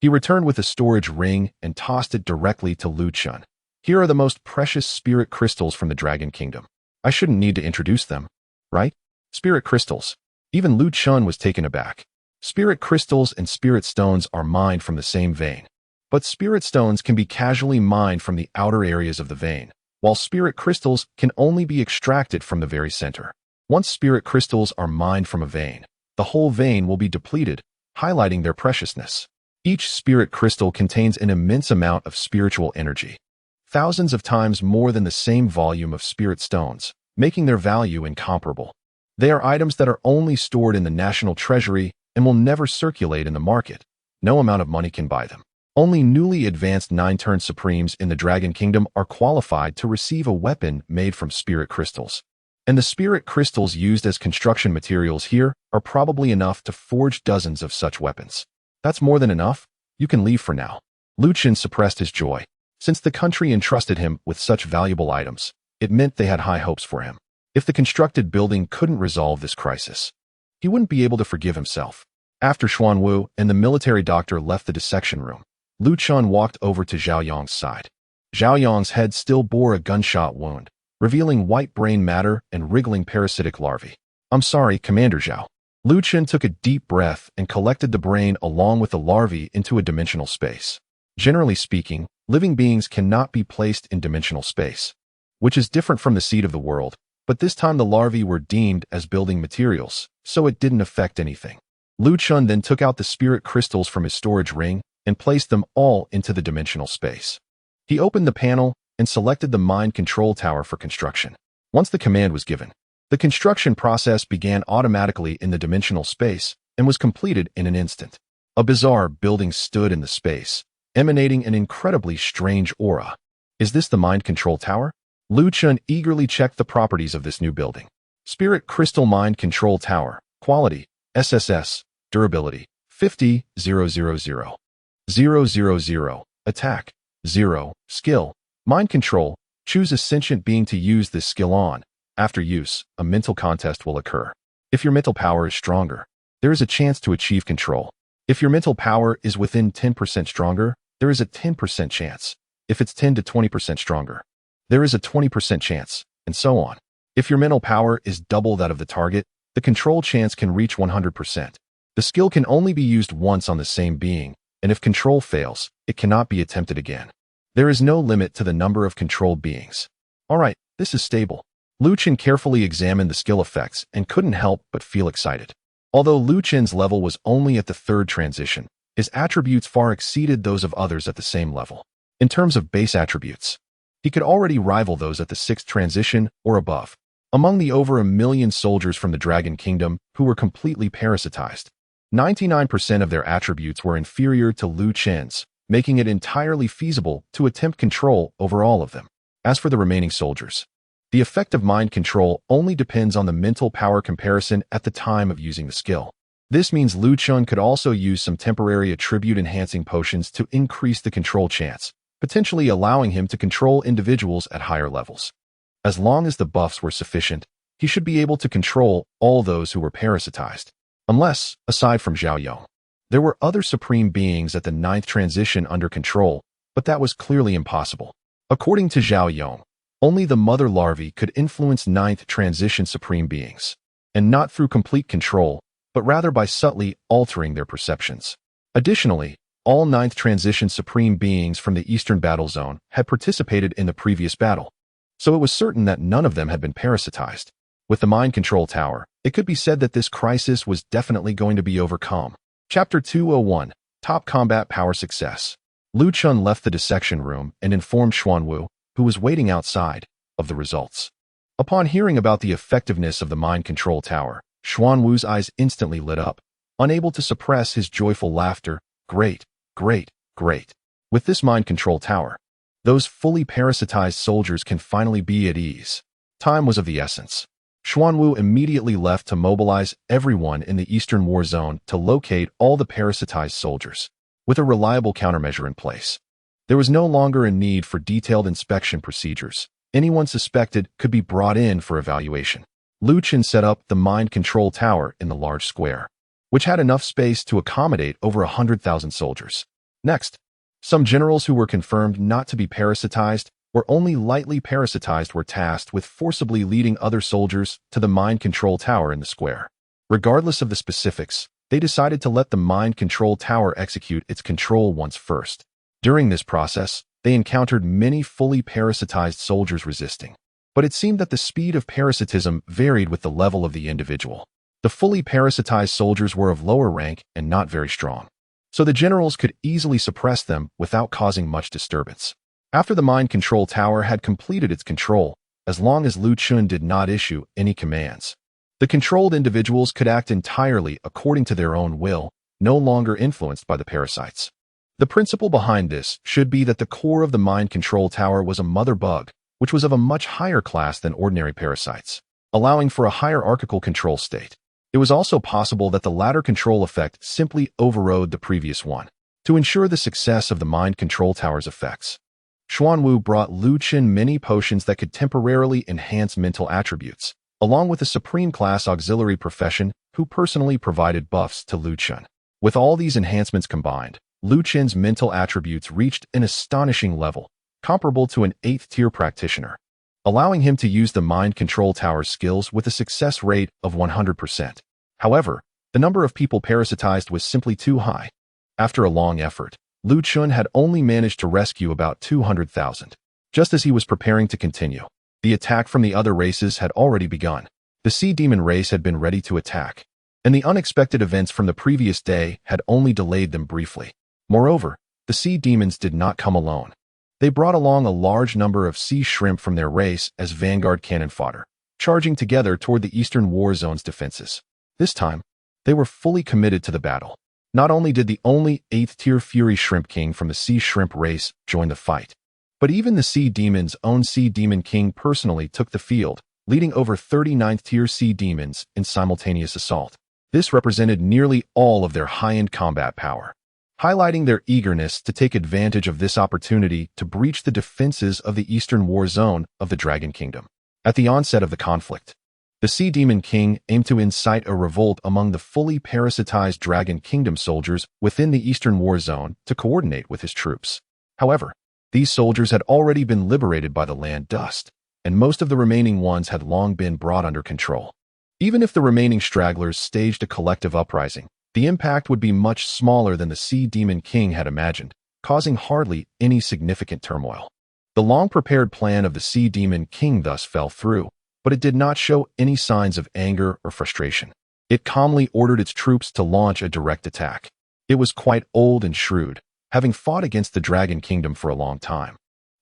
he returned with a storage ring and tossed it directly to Lu Chun. Here are the most precious spirit crystals from the Dragon Kingdom. I shouldn't need to introduce them, right? Spirit crystals. Even Lu Chun was taken aback. Spirit crystals and spirit stones are mined from the same vein. But spirit stones can be casually mined from the outer areas of the vein, while spirit crystals can only be extracted from the very center. Once spirit crystals are mined from a vein, the whole vein will be depleted, highlighting their preciousness. Each spirit crystal contains an immense amount of spiritual energy, thousands of times more than the same volume of spirit stones, making their value incomparable. They are items that are only stored in the national treasury and will never circulate in the market. No amount of money can buy them. Only newly advanced 9-turn Supremes in the Dragon Kingdom are qualified to receive a weapon made from spirit crystals. And the spirit crystals used as construction materials here are probably enough to forge dozens of such weapons. That's more than enough. You can leave for now. Lu Chun suppressed his joy. Since the country entrusted him with such valuable items, it meant they had high hopes for him. If the constructed building couldn't resolve this crisis, he wouldn't be able to forgive himself. After Xuanwu and the military doctor left the dissection room, Lu Chun walked over to Zhao Yang's side. Zhao Yang's head still bore a gunshot wound, revealing white brain matter and wriggling parasitic larvae. I'm sorry, Commander Zhao. Lu Chun took a deep breath and collected the brain along with the larvae into a dimensional space. Generally speaking, living beings cannot be placed in dimensional space, which is different from the seed of the world, but this time the larvae were deemed as building materials, so it didn't affect anything. Lu Chun then took out the spirit crystals from his storage ring and placed them all into the dimensional space. He opened the panel and selected the mind control tower for construction. Once the command was given, the construction process began automatically in the dimensional space and was completed in an instant. A bizarre building stood in the space, emanating an incredibly strange aura. Is this the mind control tower? Lu Chun eagerly checked the properties of this new building. Spirit Crystal Mind Control Tower. Quality, SSS. Durability, 50,000. 000. Attack, 0. Skill, Mind Control. Choose a sentient being to use this skill on. After use, a mental contest will occur. If your mental power is stronger, there is a chance to achieve control. If your mental power is within 10% stronger, there is a 10% chance. If it's 10 to 20% stronger, there is a 20% chance, and so on. If your mental power is double that of the target, the control chance can reach 100%. The skill can only be used once on the same being, and if control fails, it cannot be attempted again. There is no limit to the number of controlled beings. Alright, this is stable. Lu Chun carefully examined the skill effects and couldn't help but feel excited. Although Lu Chun's level was only at the 3rd transition, his attributes far exceeded those of others at the same level. In terms of base attributes, he could already rival those at the 6th transition or above. Among the over 1 million soldiers from the Dragon Kingdom who were completely parasitized, 99% of their attributes were inferior to Lu Chun's, making it entirely feasible to attempt control over all of them. As for the remaining soldiers, the effect of mind control only depends on the mental power comparison at the time of using the skill. This means Lu Chun could also use some temporary attribute-enhancing potions to increase the control chance, potentially allowing him to control individuals at higher levels. As long as the buffs were sufficient, he should be able to control all those who were parasitized. Unless, aside from Zhao Yong, there were other supreme beings at the 9th transition under control, but that was clearly impossible. According to Zhao Yong, only the mother larvae could influence 9th transition supreme beings, and not through complete control, but rather by subtly altering their perceptions. Additionally, all 9th transition supreme beings from the Eastern Battle Zone had participated in the previous battle, so it was certain that none of them had been parasitized. With the mind control tower, it could be said that this crisis was definitely going to be overcome. Chapter 201, Top Combat Power Success. Lu Chun left the dissection room and informed Xuanwu, who was waiting outside, of the results. Upon hearing about the effectiveness of the mind control tower, Xuanwu's eyes instantly lit up, unable to suppress his joyful laughter. Great, great, great. With this mind control tower, those fully parasitized soldiers can finally be at ease. Time was of the essence. Xuanwu immediately left to mobilize everyone in the Eastern War Zone to locate all the parasitized soldiers, with a reliable countermeasure in place. There was no longer a need for detailed inspection procedures. Anyone suspected could be brought in for evaluation. Lu Chun set up the mind control tower in the large square, which had enough space to accommodate over 100,000 soldiers. Next, some generals who were confirmed not to be parasitized or only lightly parasitized were tasked with forcibly leading other soldiers to the mind control tower in the square. Regardless of the specifics, they decided to let the mind control tower execute its control once first. During this process, they encountered many fully parasitized soldiers resisting. But it seemed that the speed of parasitism varied with the level of the individual. The fully parasitized soldiers were of lower rank and not very strong, so the generals could easily suppress them without causing much disturbance. After the mind control tower had completed its control, as long as Lu Chun did not issue any commands, the controlled individuals could act entirely according to their own will, no longer influenced by the parasites. The principle behind this should be that the core of the mind control tower was a mother bug, which was of a much higher class than ordinary parasites, allowing for a hierarchical control state. It was also possible that the latter control effect simply overrode the previous one, to ensure the success of the mind control tower's effects. Xuanwu brought Lu Chun many potions that could temporarily enhance mental attributes, along with a supreme class auxiliary profession who personally provided buffs to Lu Chun. With all these enhancements combined, Lu Chun's mental attributes reached an astonishing level, comparable to an 8th-tier practitioner, allowing him to use the mind control tower's skills with a success rate of 100%. However, the number of people parasitized was simply too high. After a long effort, Lu Chun had only managed to rescue about 200,000. Just as he was preparing to continue, the attack from the other races had already begun. The Sea Demon race had been ready to attack, and the unexpected events from the previous day had only delayed them briefly. Moreover, the Sea Demons did not come alone. They brought along a large number of sea shrimp from their race as vanguard cannon fodder, charging together toward the Eastern War Zone's defenses. This time, they were fully committed to the battle. Not only did the only 8th-tier Fury Shrimp King from the Sea Shrimp race join the fight, but even the Sea Demon's own Sea Demon King personally took the field, leading over 39th-tier Sea Demons in simultaneous assault. This represented nearly all of their high-end combat power, highlighting their eagerness to take advantage of this opportunity to breach the defenses of the Eastern War Zone of the Dragon Kingdom. At the onset of the conflict, the Sea Demon King aimed to incite a revolt among the fully parasitized Dragon Kingdom soldiers within the Eastern War Zone to coordinate with his troops. However, these soldiers had already been liberated by the land dust, and most of the remaining ones had long been brought under control. Even if the remaining stragglers staged a collective uprising, the impact would be much smaller than the Sea Demon King had imagined, causing hardly any significant turmoil. The long-prepared plan of the Sea Demon King thus fell through, but it did not show any signs of anger or frustration. It calmly ordered its troops to launch a direct attack. It was quite old and shrewd, having fought against the Dragon Kingdom for a long time,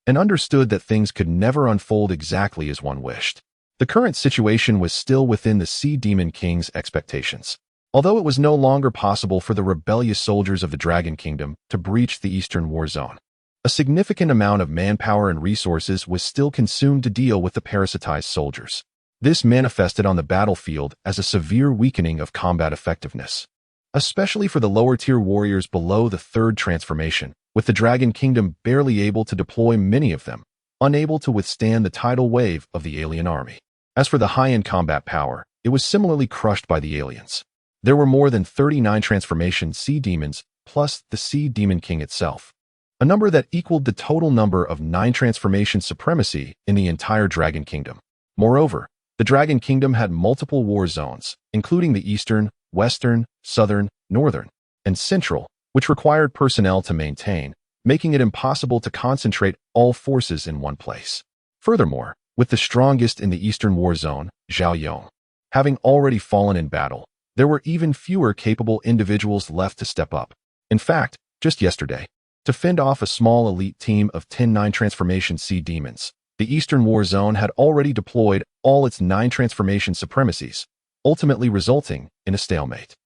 and understood that things could never unfold exactly as one wished. The current situation was still within the Sea Demon King's expectations. Although it was no longer possible for the rebellious soldiers of the Dragon Kingdom to breach the Eastern War Zone, a significant amount of manpower and resources was still consumed to deal with the parasitized soldiers. This manifested on the battlefield as a severe weakening of combat effectiveness, especially for the lower-tier warriors below the 3rd transformation, with the Dragon Kingdom barely able to deploy many of them, unable to withstand the tidal wave of the alien army. As for the high-end combat power, it was similarly crushed by the aliens. There were more than 39 transformation Sea Demons, plus the Sea Demon King itself, a number that equaled the total number of 9 transformation supremacy in the entire Dragon Kingdom. Moreover, the Dragon Kingdom had multiple war zones, including the Eastern, Western, Southern, Northern, and Central, which required personnel to maintain, making it impossible to concentrate all forces in one place. Furthermore, with the strongest in the Eastern War Zone, Xiaoyong, having already fallen in battle, there were even fewer capable individuals left to step up. In fact, just yesterday, to fend off a small elite team of 10 9 transformation Sea Demons, the Eastern War Zone had already deployed all its 9 transformation supremacies, ultimately resulting in a stalemate.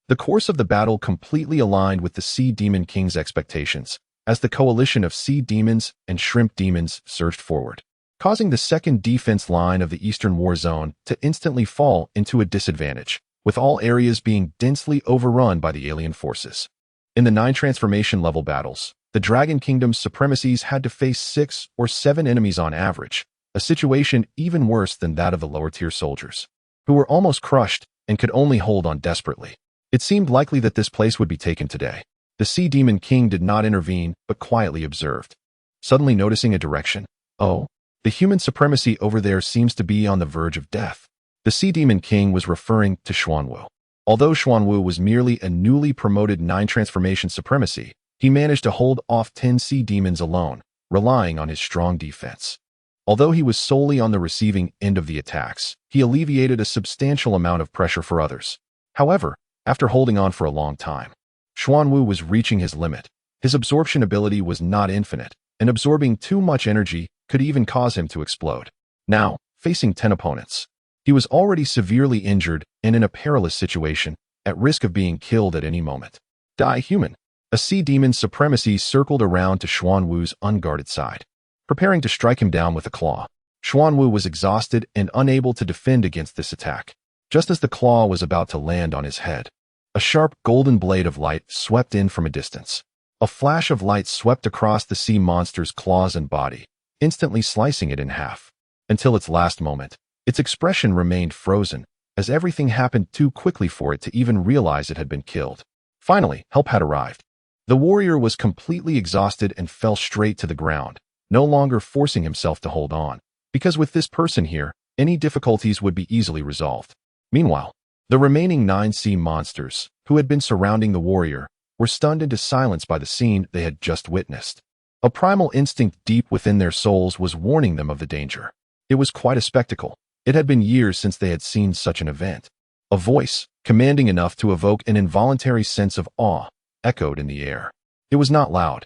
The course of the battle completely aligned with the Sea Demon King's expectations, as the coalition of Sea Demons and Shrimp Demons surged forward, causing the 2nd defense line of the Eastern War Zone to instantly fall into a disadvantage, with all areas being densely overrun by the alien forces. In the 9 transformation level battles, the Dragon Kingdom's supremacies had to face 6 or 7 enemies on average, a situation even worse than that of the lower-tier soldiers. who were almost crushed and could only hold on desperately. It seemed likely that this place would be taken today. The Sea Demon King did not intervene, but quietly observed. Suddenly noticing a direction. Oh, the human supremacy over there seems to be on the verge of death. The Sea Demon King was referring to Xuanwu. Although Xuanwu was merely a newly promoted 9 transformation supremacy, he managed to hold off 10 sea demons alone, relying on his strong defense. Although he was solely on the receiving end of the attacks, he alleviated a substantial amount of pressure for others. However, after holding on for a long time, Xuanwu was reaching his limit. His absorption ability was not infinite, and absorbing too much energy could even cause him to explode. Now, facing 10 opponents, he was already severely injured and in a perilous situation, at risk of being killed at any moment. Die, human! A sea demon's supremacy circled around to Xuanwu's unguarded side, preparing to strike him down with a claw. Xuanwu was exhausted and unable to defend against this attack. Just as the claw was about to land on his head, a sharp golden blade of light swept in from a distance. A flash of light swept across the sea monster's claws and body, instantly slicing it in half. Until its last moment, its expression remained frozen, as everything happened too quickly for it to even realize it had been killed. Finally, help had arrived. The warrior was completely exhausted and fell straight to the ground, no longer forcing himself to hold on, because with this person here, any difficulties would be easily resolved. Meanwhile, the remaining 9 sea monsters, who had been surrounding the warrior, were stunned into silence by the scene they had just witnessed. A primal instinct deep within their souls was warning them of the danger. It was quite a spectacle. It had been years since they had seen such an event. A voice, commanding enough to evoke an involuntary sense of awe, echoed in the air. It was not loud,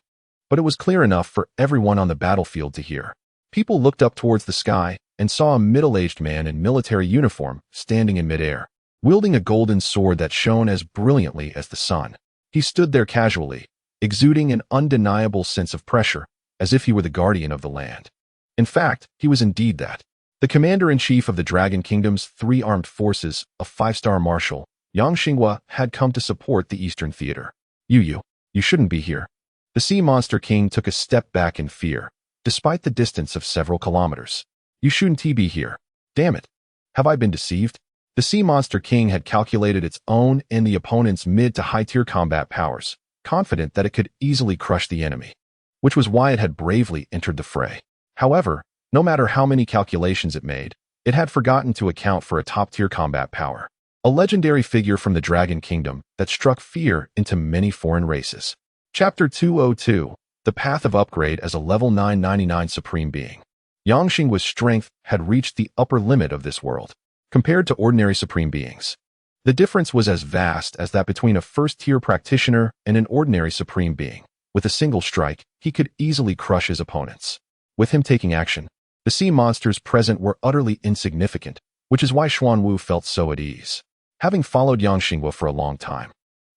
but it was clear enough for everyone on the battlefield to hear. People looked up towards the sky and saw a middle-aged man in military uniform standing in midair, wielding a golden sword that shone as brilliantly as the sun. He stood there casually, exuding an undeniable sense of pressure, as if he were the guardian of the land. In fact, he was indeed that. The commander-in-chief of the Dragon Kingdom's 3 armed forces, a 5-star marshal, Yang Xinghua, had come to support the Eastern Theater. You shouldn't be here. The Sea Monster King took a step back in fear, despite the distance of several kilometers. You shouldn't be here. Damn it. Have I been deceived? The Sea Monster King had calculated its own and the opponent's mid to high-tier combat powers, confident that it could easily crush the enemy, which was why it had bravely entered the fray. However, no matter how many calculations it made, it had forgotten to account for a top-tier combat power, a legendary figure from the Dragon Kingdom that struck fear into many foreign races. Chapter 202, The Path of Upgrade as a Level 999 Supreme Being. Yang Xingua's strength had reached the upper limit of this world, compared to ordinary Supreme Beings. The difference was as vast as that between a first-tier practitioner and an ordinary Supreme Being. With a single strike, he could easily crush his opponents. With him taking action, the sea monsters present were utterly insignificant, which is why Xuanwu felt so at ease. Having followed Yang Xinghua for a long time,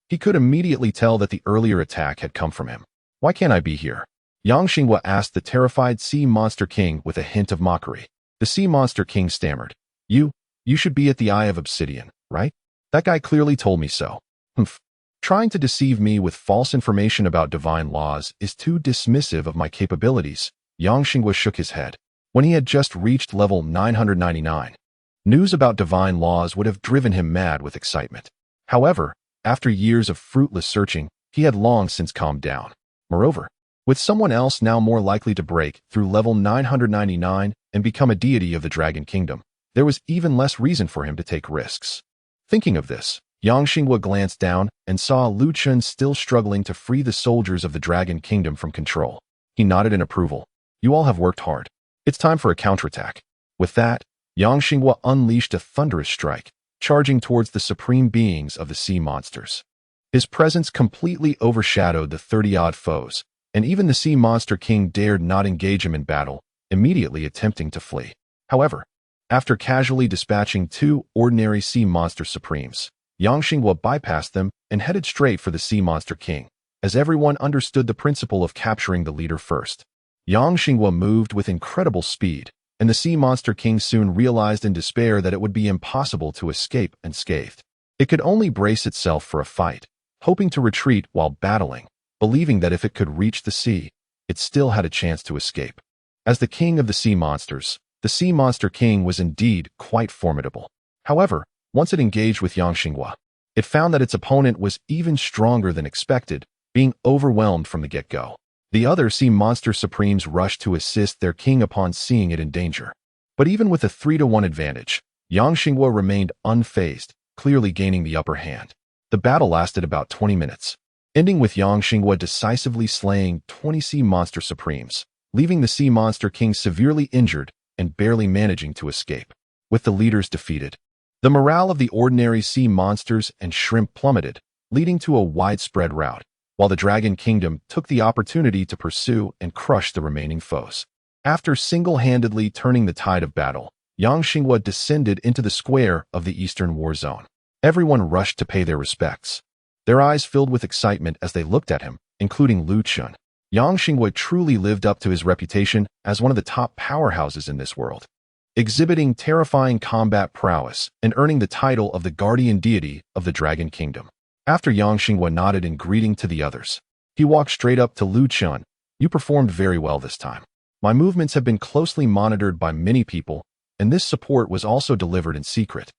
he could immediately tell that the earlier attack had come from him. Why can't I be here? Yang Xinghua asked the terrified Sea Monster King with a hint of mockery. The Sea Monster King stammered. You should be at the Eye of Obsidian, right? That guy clearly told me so. Humph. Trying to deceive me with false information about divine laws is too dismissive of my capabilities. Yang Xinghua shook his head. When he had just reached level 999, news about divine laws would have driven him mad with excitement. However, after years of fruitless searching, he had long since calmed down. Moreover, with someone else now more likely to break through level 999 and become a deity of the Dragon Kingdom, there was even less reason for him to take risks. Thinking of this, Yang Xinghua glanced down and saw Lu Chun still struggling to free the soldiers of the Dragon Kingdom from control. He nodded in approval. You all have worked hard. It's time for a counterattack. With that, Yang Xinghua unleashed a thunderous strike, charging towards the supreme beings of the sea monsters. His presence completely overshadowed the 30-odd foes, and even the Sea Monster King dared not engage him in battle, immediately attempting to flee. However, after casually dispatching 2 ordinary Sea Monster Supremes, Yang Xinghua bypassed them and headed straight for the Sea Monster King, as everyone understood the principle of capturing the leader first. Yang Xinghua moved with incredible speed, and the Sea Monster King soon realized in despair that it would be impossible to escape unscathed. It could only brace itself for a fight, hoping to retreat while battling, believing that if it could reach the sea, it still had a chance to escape. As the king of the sea monsters, the Sea Monster King was indeed quite formidable. However, once it engaged with Yang Xinghua, it found that its opponent was even stronger than expected, being overwhelmed from the get-go. The other sea monster supremes rushed to assist their king upon seeing it in danger. But even with a 3-to-1 advantage, Yang Xinghua remained unfazed, clearly gaining the upper hand. The battle lasted about 20 minutes, ending with Yang Xinghua decisively slaying 20 sea monster supremes, leaving the sea monster king severely injured and barely managing to escape. With the leaders defeated, the morale of the ordinary sea monsters and shrimp plummeted, leading to a widespread rout, while the Dragon Kingdom took the opportunity to pursue and crush the remaining foes. After single-handedly turning the tide of battle, Yang Xinghua descended into the square of the Eastern War Zone. Everyone rushed to pay their respects, their eyes filled with excitement as they looked at him, including Lu Chun. Yang Xinghua truly lived up to his reputation as one of the top powerhouses in this world, exhibiting terrifying combat prowess and earning the title of the guardian deity of the Dragon Kingdom. After Yang Xinghua nodded in greeting to the others, he walked straight up to Lu Chun. You performed very well this time. My movements have been closely monitored by many people, and this support was also delivered in secret.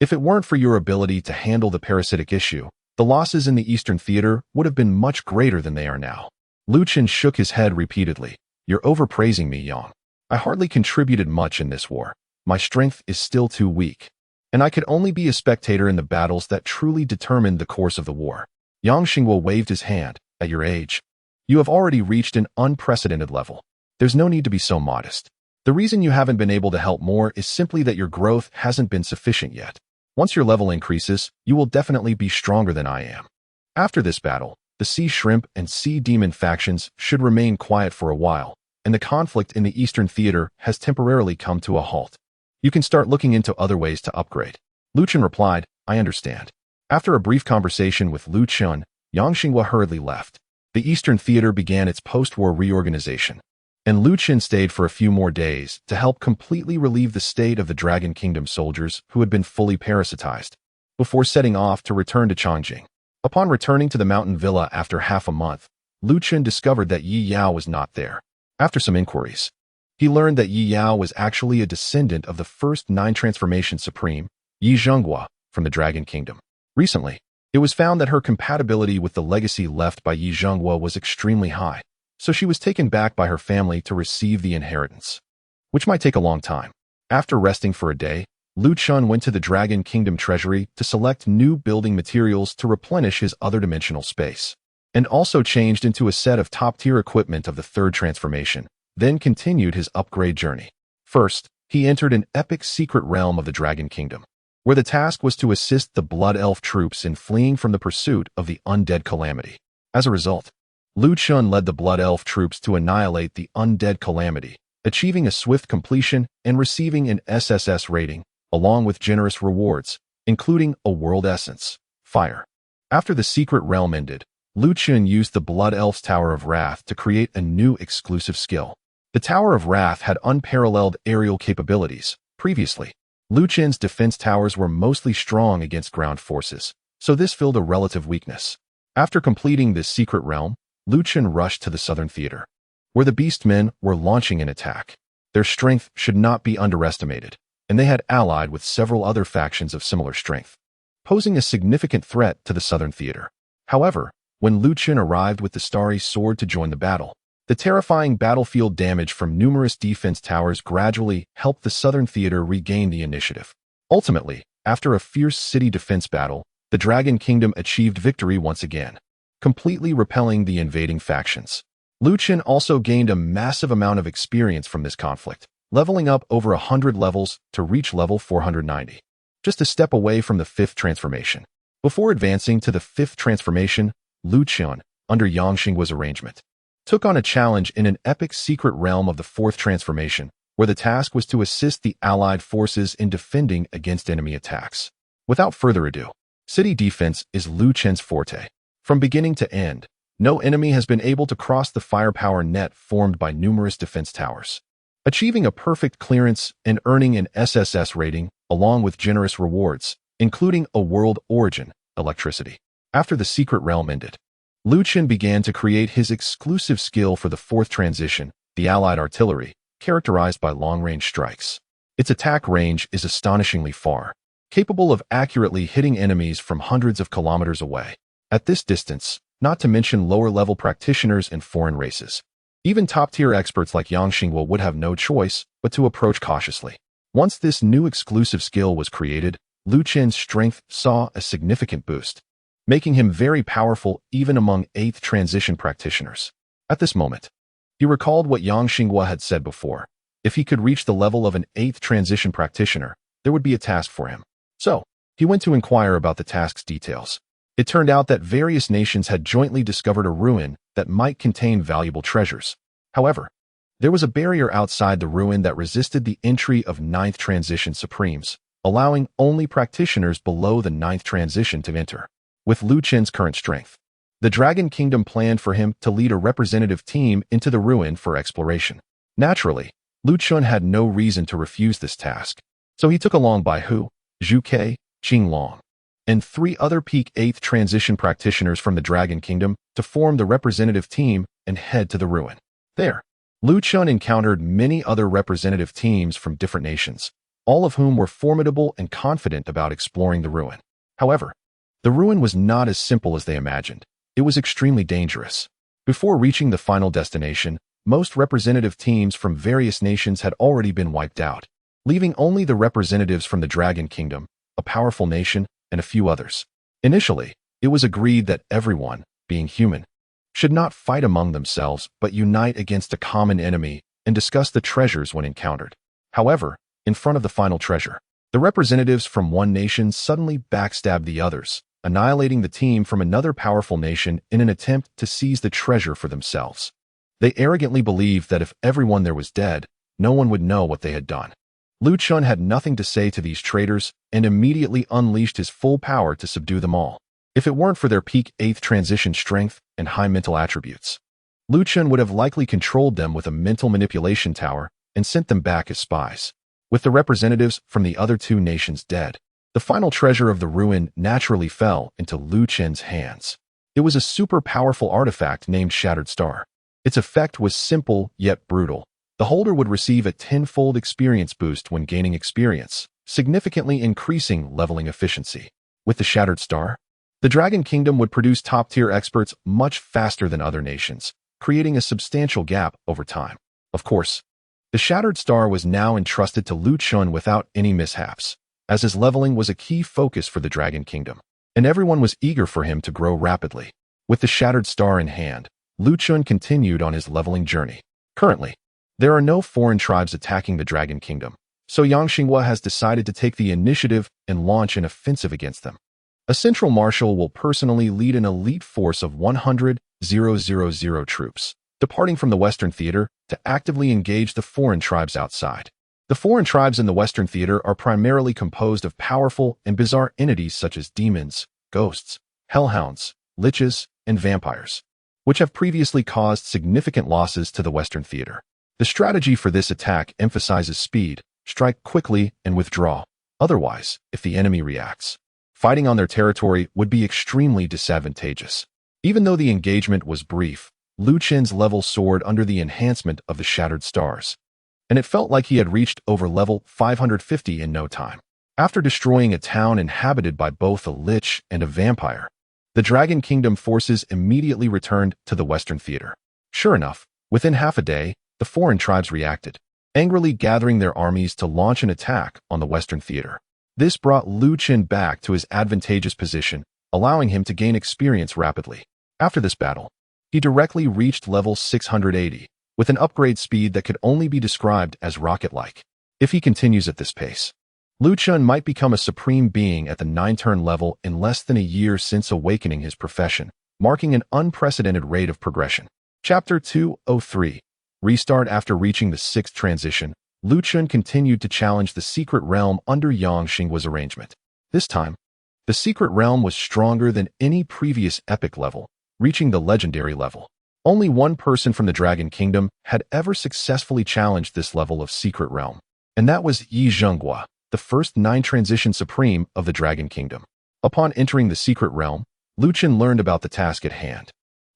If it weren't for your ability to handle the parasitic issue, the losses in the Eastern Theater would have been much greater than they are now. Lu Chun shook his head repeatedly. You're overpraising me, Yang. I hardly contributed much in this war. My strength is still too weak, and I could only be a spectator in the battles that truly determined the course of the war. Yang Xinghua waved his hand. At your age, you have already reached an unprecedented level. There's no need to be so modest. The reason you haven't been able to help more is simply that your growth hasn't been sufficient yet. Once your level increases, you will definitely be stronger than I am. After this battle, the Sea Shrimp and Sea Demon factions should remain quiet for a while, and the conflict in the Eastern Theater has temporarily come to a halt. You can start looking into other ways to upgrade. Lu Chun replied, I understand. After a brief conversation with Lu Chun, Yang Xinghua hurriedly left. The Eastern Theater began its post-war reorganization, and Lu Chun stayed for a few more days to help completely relieve the state of the Dragon Kingdom soldiers who had been fully parasitized, before setting off to return to Chongqing. Upon returning to the mountain villa after half a month, Lu Chun discovered that Yi Yao was not there. After some inquiries, he learned that Yi Yao was actually a descendant of the first 9 transformation supreme, Yi Zhenghua, from the Dragon Kingdom. Recently, it was found that her compatibility with the legacy left by Yi Zhenghua was extremely high, so she was taken back by her family to receive the inheritance, which might take a long time. After resting for a day, Lu Chun went to the Dragon Kingdom treasury to select new building materials to replenish his other dimensional space, and also changed into a set of top-tier equipment of the 3rd transformation, then continued his upgrade journey. First, he entered an epic secret realm of the Dragon Kingdom, where the task was to assist the Blood Elf troops in fleeing from the pursuit of the undead calamity. As a result, Lu Chun led the Blood Elf troops to annihilate the undead calamity, achieving a swift completion and receiving an SSS rating, along with generous rewards, including a world essence, fire. After the secret realm ended, Lu Chun used the Blood Elf's Tower of Wrath to create a new exclusive skill. The Tower of Wrath had unparalleled aerial capabilities. Previously, Lu Chun's defense towers were mostly strong against ground forces, so this filled a relative weakness. After completing this secret realm, Lu Chun rushed to the Southern Theater, where the Beastmen were launching an attack. Their strength should not be underestimated, and they had allied with several other factions of similar strength, posing a significant threat to the Southern Theater. However, when Lu Chun arrived with the Starry Sword to join the battle, the terrifying battlefield damage from numerous defense towers gradually helped the Southern Theater regain the initiative. Ultimately, after a fierce city defense battle, the Dragon Kingdom achieved victory once again, completely repelling the invading factions. Lu Chun also gained a massive amount of experience from this conflict, leveling up over 100 levels to reach level 490, just a step away from the 5th transformation. Before advancing to the 5th transformation, Lu Chun, under Yang Xinghua's arrangement, took on a challenge in an epic secret realm of the 4th transformation, where the task was to assist the allied forces in defending against enemy attacks. Without further ado, city defense is Lu Chun's forte. From beginning to end, no enemy has been able to cross the firepower net formed by numerous defense towers, achieving a perfect clearance and earning an SSS rating along with generous rewards, including a world origin, electricity. After the secret realm ended, Lu Chun began to create his exclusive skill for the 4th transition, the Allied Artillery, characterized by long-range strikes. Its attack range is astonishingly far, capable of accurately hitting enemies from hundreds of kilometers away. At this distance, not to mention lower-level practitioners and foreign races. Even top-tier experts like Yang Xinghua would have no choice but to approach cautiously. Once this new exclusive skill was created, Lu Chen's strength saw a significant boost, making him very powerful even among 8th transition practitioners. At this moment, he recalled what Yang Xinghua had said before. If he could reach the level of an 8th transition practitioner, there would be a task for him. So, he went to inquire about the task's details. It turned out that various nations had jointly discovered a ruin that might contain valuable treasures. However, there was a barrier outside the ruin that resisted the entry of 9th transition supremes, allowing only practitioners below the 9th transition to enter. With Lu Chen's current strength, the Dragon Kingdom planned for him to lead a representative team into the ruin for exploration. Naturally, Lu Chun had no reason to refuse this task, so he took along Bai Hu, Zhu Ke, Qing Long, and 3 other peak 8th transition practitioners from the Dragon Kingdom to form the representative team and head to the ruin. There, Lu Chun encountered many other representative teams from different nations, all of whom were formidable and confident about exploring the ruin. However, the ruin was not as simple as they imagined. It was extremely dangerous. Before reaching the final destination, most representative teams from various nations had already been wiped out, leaving only the representatives from the Dragon Kingdom, a powerful nation, and a few others. Initially, it was agreed that everyone, being human, should not fight among themselves but unite against a common enemy and discuss the treasures when encountered. However, in front of the final treasure, the representatives from one nation suddenly backstabbed the others, annihilating the team from another powerful nation in an attempt to seize the treasure for themselves. They arrogantly believed that if everyone there was dead, no one would know what they had done. Lu Chun had nothing to say to these traitors and immediately unleashed his full power to subdue them all. If it weren't for their peak 8th transition strength and high mental attributes, Lu Chun would have likely controlled them with a mental manipulation tower and sent them back as spies. With the representatives from the other 2 nations dead, the final treasure of the ruin naturally fell into Lu Chen's hands. It was a super powerful artifact named Shattered Star. Its effect was simple yet brutal. The holder would receive a 10-fold experience boost when gaining experience, significantly increasing leveling efficiency. With the Shattered Star, the Dragon Kingdom would produce top-tier experts much faster than other nations, creating a substantial gap over time. Of course, the Shattered Star was now entrusted to Lu Chun without any mishaps, as his leveling was a key focus for the Dragon Kingdom, and everyone was eager for him to grow rapidly. With the Shattered Star in hand, Lu Chun continued on his leveling journey. Currently, there are no foreign tribes attacking the Dragon Kingdom, so Yang Xinghua has decided to take the initiative and launch an offensive against them. A central marshal will personally lead an elite force of 100,000 troops, departing from the Western Theater to actively engage the foreign tribes outside. The foreign tribes in the Western Theater are primarily composed of powerful and bizarre entities such as demons, ghosts, hellhounds, liches, and vampires, which have previously caused significant losses to the Western Theater. The strategy for this attack emphasizes speed, strike quickly, and withdraw. Otherwise, if the enemy reacts, fighting on their territory would be extremely disadvantageous. Even though the engagement was brief, Lu Chen's level soared under the enhancement of the Shattered Stars, and it felt like he had reached over level 550 in no time. After destroying a town inhabited by both a lich and a vampire, the Dragon Kingdom forces immediately returned to the Western Theater. Sure enough, within half a day, the foreign tribes reacted, angrily gathering their armies to launch an attack on the Western Theater. This brought Lu Chen back to his advantageous position, allowing him to gain experience rapidly. After this battle, he directly reached level 680, with an upgrade speed that could only be described as rocket-like. If he continues at this pace, Lu Chun might become a supreme being at the 9-turn level in less than a year since awakening his profession, marking an unprecedented rate of progression. Chapter 203. Restart. After reaching the 6th transition, Lu Chun continued to challenge the secret realm under Yang Xinghua's arrangement. This time, the secret realm was stronger than any previous epic level, reaching the legendary level. Only one person from the Dragon Kingdom had ever successfully challenged this level of secret realm, and that was Yi Zhenghua, the first 9-transition supreme of the Dragon Kingdom. Upon entering the secret realm, Lu Chun learned about the task at hand.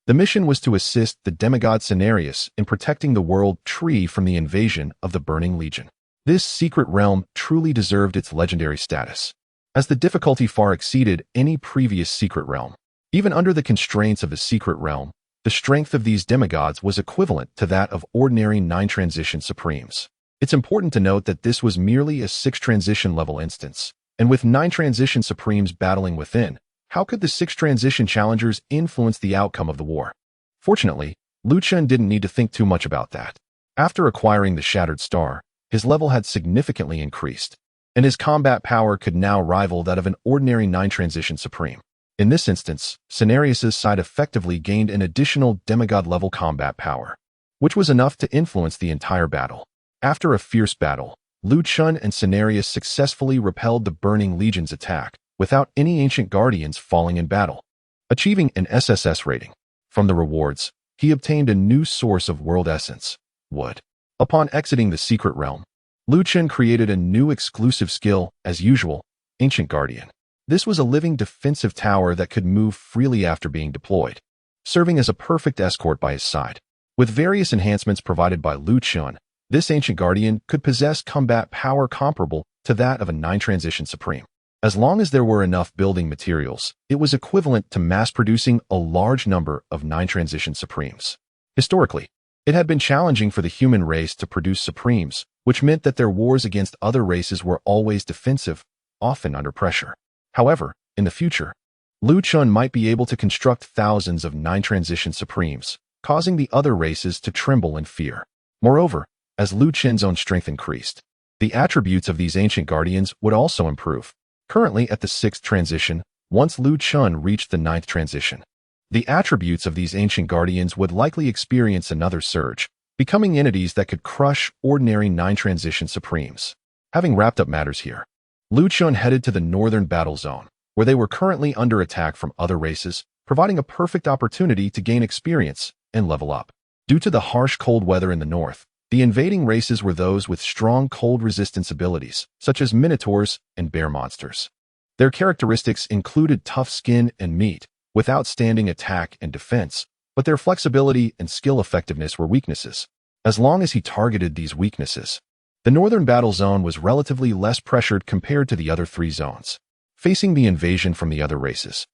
The mission was to assist the demigod Cenarius in protecting the world tree from the invasion of the Burning Legion. This secret realm truly deserved its legendary status. as the difficulty far exceeded any previous secret realm. Even under the constraints of the secret realm, the strength of these demigods was equivalent to that of ordinary 9 transition supremes. It's important to note that this was merely a 6 transition level instance, and with 9 transition supremes battling within, how could the 6 transition challengers influence the outcome of the war? Fortunately, Chun didn't need to think too much about that. After acquiring the Shattered Star, his level had significantly increased, and his combat power could now rival that of an ordinary 9 transition supreme. In this instance, Cenarius's side effectively gained an additional demigod-level combat power, which was enough to influence the entire battle. After a fierce battle, Chun and Cenarius successfully repelled the Burning Legion's attack without any ancient guardians falling in battle, achieving an SSS rating. From the rewards, he obtained a new source of world essence, wood. Upon exiting the secret realm, Chun created a new exclusive skill, as usual, Ancient Guardian. This was a living defensive tower that could move freely after being deployed, serving as a perfect escort by his side. With various enhancements provided by Chun, this Ancient Guardian could possess combat power comparable to that of a 9 transition supreme. As long as there were enough building materials, it was equivalent to mass-producing a large number of 9 transition supremes. Historically, it had been challenging for the human race to produce supremes, which meant that their wars against other races were always defensive, often under pressure. However, in the future, Chun might be able to construct thousands of 9 transition supremes, causing the other races to tremble in fear. Moreover, as Chun's own strength increased, the attributes of these ancient guardians would also improve. Currently at the 6th transition, once Chun reached the 9th transition, the attributes of these ancient guardians would likely experience another surge, becoming entities that could crush ordinary 9 transition supremes. Having wrapped up matters here, Chun headed to the northern battle zone, where they were currently under attack from other races, providing a perfect opportunity to gain experience and level up. Due to the harsh cold weather in the north, the invading races were those with strong cold resistance abilities, such as minotaurs and bear monsters. Their characteristics included tough skin and meat, with outstanding attack and defense, but their flexibility and skill effectiveness were weaknesses. As long as he targeted these weaknesses, the northern battle zone was relatively less pressured compared to the other 3 zones. Facing the invasion from the other races,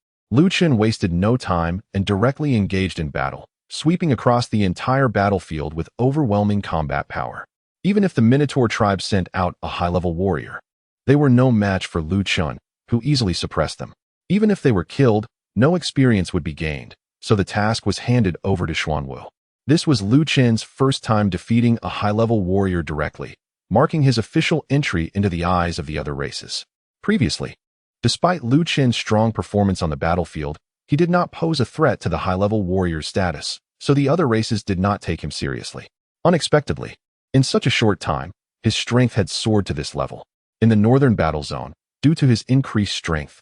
Chun wasted no time and directly engaged in battle, sweeping across the entire battlefield with overwhelming combat power. Even if the Minotaur tribe sent out a high-level warrior, they were no match for Chun, who easily suppressed them. Even if they were killed, no experience would be gained, so the task was handed over to Xuanwu. This was Chun's first time defeating a high-level warrior directly, marking his official entry into the eyes of the other races. Previously, despite Chun's strong performance on the battlefield, he did not pose a threat to the high-level warrior's status, so the other races did not take him seriously. Unexpectedly, in such a short time, his strength had soared to this level. In the northern battle zone, due to his increased strength,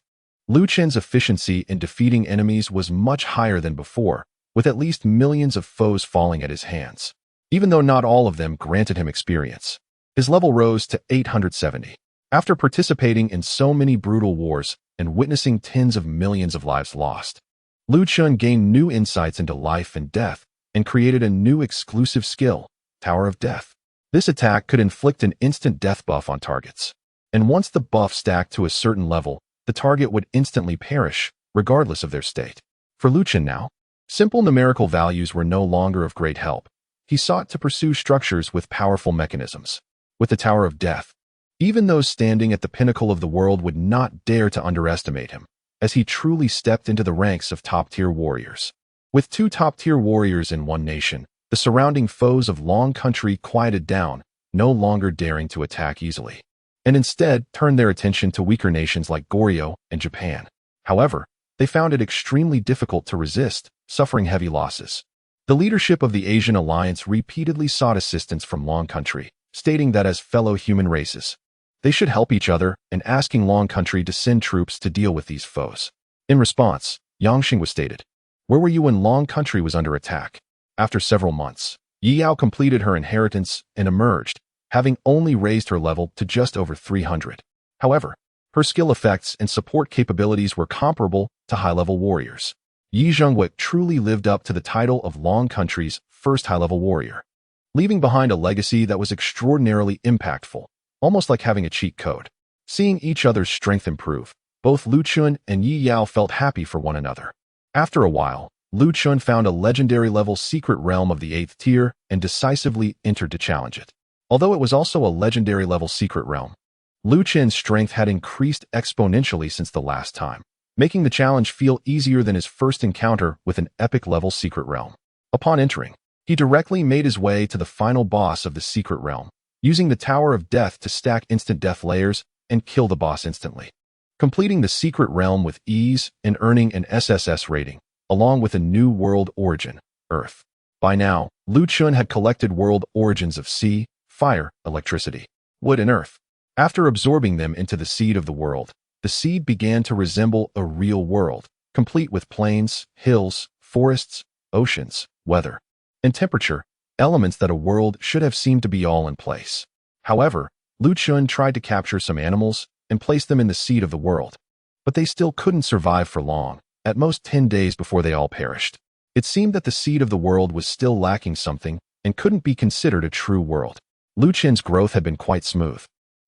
Chun's efficiency in defeating enemies was much higher than before, with at least millions of foes falling at his hands. Even though not all of them granted him experience, his level rose to 870. After participating in so many brutal wars and witnessing tens of millions of lives lost, Chun gained new insights into life and death and created a new exclusive skill, Tower of Death. This attack could inflict an instant death buff on targets, and once the buff stacked to a certain level, the target would instantly perish, regardless of their state. For Chun now, simple numerical values were no longer of great help. He sought to pursue structures with powerful mechanisms. With the Tower of Death, even those standing at the pinnacle of the world would not dare to underestimate him, as he truly stepped into the ranks of top-tier warriors. With 2 top-tier warriors in one nation, the surrounding foes of Long Country quieted down, no longer daring to attack easily, and instead turned their attention to weaker nations like Goryeo and Japan. However, they found it extremely difficult to resist, suffering heavy losses. The leadership of the Asian Alliance repeatedly sought assistance from Long Country, stating that as fellow human races, they should help each other and asking Long Country to send troops to deal with these foes. In response, Xiang was stated, "Where were you when Long Country was under attack?" After several months, Yao completed her inheritance and emerged, having only raised her level to just over 300. However, her skill effects and support capabilities were comparable to high-level warriors. Yi Zhongwei truly lived up to the title of Long Country's first high-level warrior, leaving behind a legacy that was extraordinarily impactful, almost like having a cheat code. Seeing each other's strength improve, both Lu Chun and Yi Yao felt happy for one another. After a while, Lu Chun found a legendary-level secret realm of the 8th tier and decisively entered to challenge it. Although it was also a legendary-level secret realm, Lu Chun's strength had increased exponentially since the last time, making the challenge feel easier than his first encounter with an epic-level secret realm. Upon entering, he directly made his way to the final boss of the secret realm, using the Tower of Death to stack instant death layers and kill the boss instantly, completing the secret realm with ease and earning an SSS rating, along with a new world origin, Earth. By now, Lu Chun had collected world origins of sea, fire, electricity, wood, and earth. After absorbing them into the seed of the world, the seed began to resemble a real world, complete with plains, hills, forests, oceans, weather, and temperature, elements that a world should have seemed to be all in place. However, Lu Chun tried to capture some animals and place them in the seed of the world, but they still couldn't survive for long, at most 10 days before they all perished. It seemed that the seed of the world was still lacking something and couldn't be considered a true world. Lu Chun's growth had been quite smooth,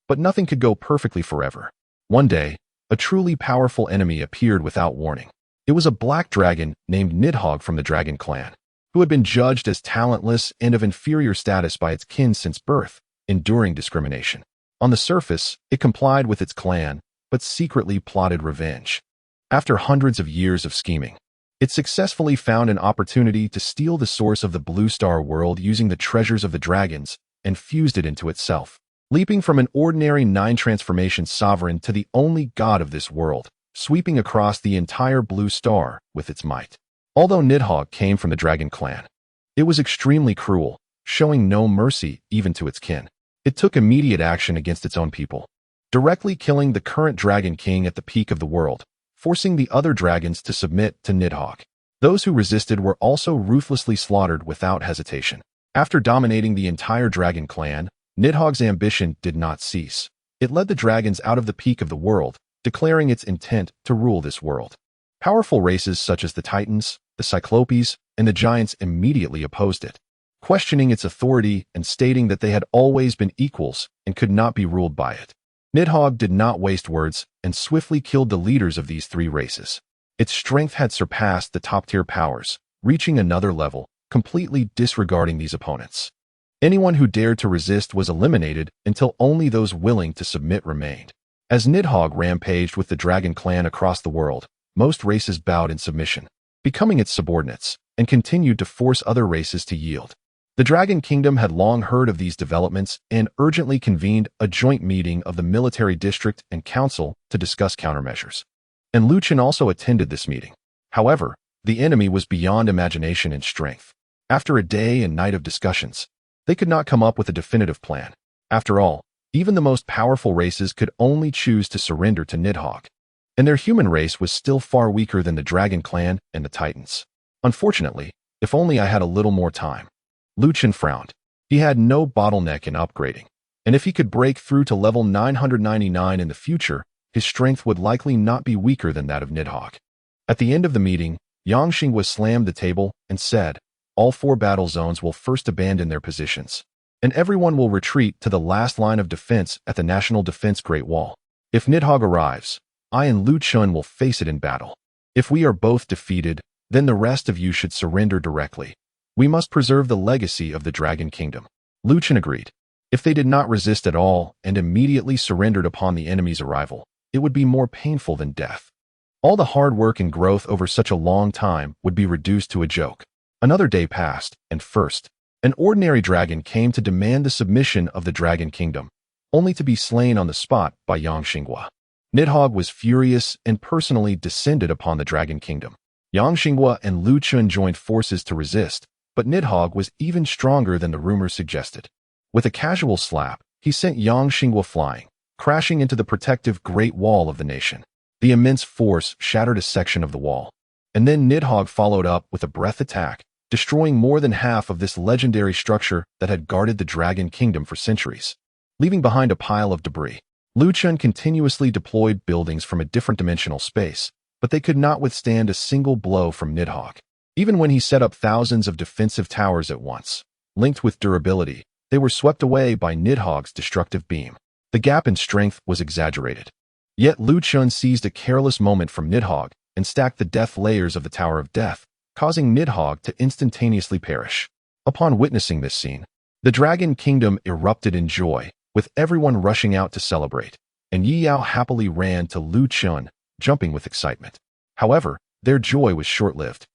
but nothing could go perfectly forever. One day, a truly powerful enemy appeared without warning. It was a black dragon named Nidhogg from the Dragon Clan, who had been judged as talentless and of inferior status by its kin since birth, enduring discrimination. On the surface, it complied with its clan, but secretly plotted revenge. After hundreds of years of scheming, it successfully found an opportunity to steal the source of the Blue Star world using the treasures of the dragons and fused it into itself, leaping from an ordinary 9-transformation sovereign to the only god of this world, sweeping across the entire Blue Star with its might. Although Nidhogg came from the Dragon Clan, it was extremely cruel, showing no mercy even to its kin. It took immediate action against its own people, directly killing the current Dragon King at the peak of the world, forcing the other dragons to submit to Nidhogg. Those who resisted were also ruthlessly slaughtered without hesitation. After dominating the entire Dragon Clan, Nidhogg's ambition did not cease. It led the dragons out of the peak of the world, declaring its intent to rule this world. Powerful races such as the Titans, the Cyclopes, and the Giants immediately opposed it, questioning its authority and stating that they had always been equals and could not be ruled by it. Nidhogg did not waste words and swiftly killed the leaders of these 3 races. Its strength had surpassed the top-tier powers, reaching another level, completely disregarding these opponents. Anyone who dared to resist was eliminated until only those willing to submit remained. As Nidhogg rampaged with the Dragon Clan across the world, most races bowed in submission, becoming its subordinates, and continued to force other races to yield. The Dragon Kingdom had long heard of these developments and urgently convened a joint meeting of the military district and council to discuss countermeasures. And Lu Chun also attended this meeting. However, the enemy was beyond imagination and strength. After a day and night of discussions, they could not come up with a definitive plan. After all, even the most powerful races could only choose to surrender to Nidhogg, and their human race was still far weaker than the Dragon Clan and the Titans. Unfortunately, if only I had a little more time. Lu Chun frowned. He had no bottleneck in upgrading, and if he could break through to level 999 in the future, his strength would likely not be weaker than that of Nidhogg. At the end of the meeting, Xiang slammed the table and said, "All 4 battle zones will first abandon their positions, and everyone will retreat to the last line of defense at the National Defense Great Wall. If Nidhogg arrives, I and Lu Chun will face it in battle. If we are both defeated, then the rest of you should surrender directly. We must preserve the legacy of the Dragon Kingdom." Lu Chun agreed. If they did not resist at all and immediately surrendered upon the enemy's arrival, it would be more painful than death. All the hard work and growth over such a long time would be reduced to a joke. Another day passed, and first, an ordinary dragon came to demand the submission of the Dragon Kingdom, only to be slain on the spot by Xiang. Nidhogg was furious and personally descended upon the Dragon Kingdom. Xiang and Lu Chun joined forces to resist, but Nidhogg was even stronger than the rumors suggested. With a casual slap, he sent Xiang flying, crashing into the protective Great Wall of the nation. The immense force shattered a section of the wall, and then Nidhogg followed up with a breath attack, destroying more than half of this legendary structure that had guarded the Dragon Kingdom for centuries, leaving behind a pile of debris. Lu Chun continuously deployed buildings from a different dimensional space, but they could not withstand a single blow from Nidhogg. Even when he set up thousands of defensive towers at once, linked with durability, they were swept away by Nidhogg's destructive beam. The gap in strength was exaggerated. Yet Lu Chun seized a careless moment from Nidhogg and stacked the death layers of the Tower of Death, causing Nidhogg to instantaneously perish. Upon witnessing this scene, the Dragon Kingdom erupted in joy, with everyone rushing out to celebrate, and Yi Yao happily ran to Lu Chun, jumping with excitement. However, their joy was short-lived.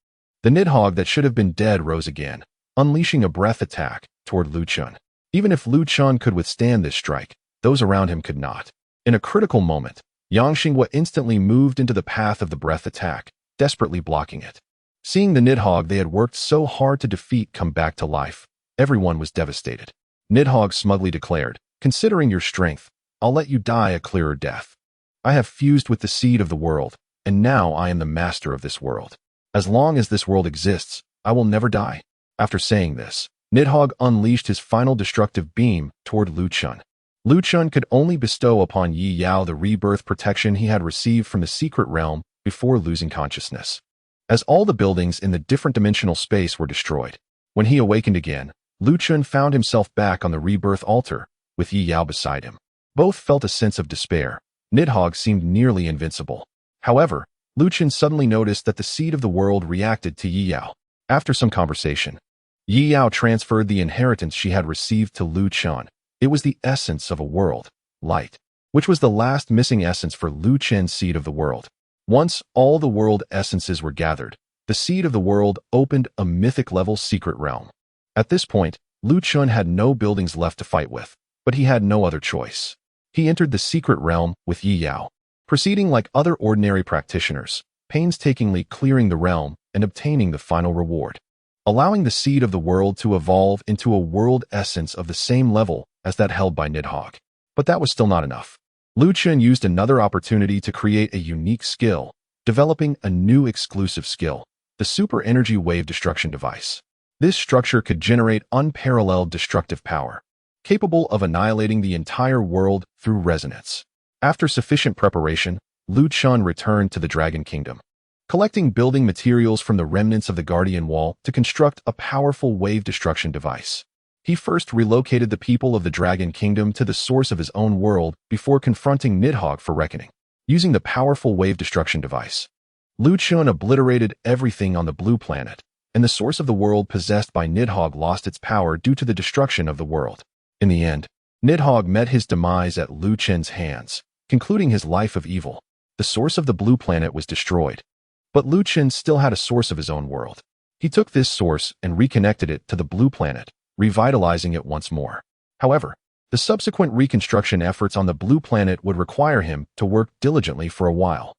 The Nidhogg that should have been dead rose again, unleashing a breath attack toward Lu Chun. Even if Lu Chun could withstand this strike, those around him could not. In a critical moment, Yang Xinghua instantly moved into the path of the breath attack, desperately blocking it. Seeing the Nidhogg they had worked so hard to defeat come back to life, everyone was devastated. Nidhogg smugly declared, "Considering your strength, I'll let you die a clearer death. I have fused with the seed of the world, and now I am the master of this world. As long as this world exists, I will never die." After saying this, Nidhogg unleashed his final destructive beam toward Lu Chun. Lu Chun could only bestow upon Yi Yao the rebirth protection he had received from the secret realm before losing consciousness. As all the buildings in the different dimensional space were destroyed, when he awakened again, Lu Chun found himself back on the rebirth altar, with Yi Yao beside him. Both felt a sense of despair. Nidhogg seemed nearly invincible. However, Lu Chun suddenly noticed that the seed of the world reacted to Yi Yao. After some conversation, Yi Yao transferred the inheritance she had received to Lu Chun. It was the essence of a world, light, which was the last missing essence for Lu Chun's seed of the world. Once all the world essences were gathered, the seed of the world opened a mythic-level secret realm. At this point, Lu Chun had no buildings left to fight with, but he had no other choice. He entered the secret realm with Yi Yao, proceeding like other ordinary practitioners, painstakingly clearing the realm and obtaining the final reward, allowing the seed of the world to evolve into a world essence of the same level as that held by Nidhogg. But that was still not enough. Lu Chun used another opportunity to create a unique skill, developing a new exclusive skill, the Super Energy Wave Destruction Device. This structure could generate unparalleled destructive power, capable of annihilating the entire world through resonance. After sufficient preparation, Lu Chun returned to the Dragon Kingdom, collecting building materials from the remnants of the Guardian Wall to construct a powerful wave destruction device. He first relocated the people of the Dragon Kingdom to the source of his own world before confronting Nidhogg for reckoning. Using the powerful wave destruction device, Lu Chun obliterated everything on the blue planet, and the source of the world possessed by Nidhogg lost its power due to the destruction of the world. In the end, Nidhogg met his demise at Lu Chun's hands, concluding his life of evil. The source of the blue planet was destroyed, but Lu Chun still had a source of his own world. He took this source and reconnected it to the blue planet, revitalizing it once more. However, the subsequent reconstruction efforts on the blue planet would require him to work diligently for a while.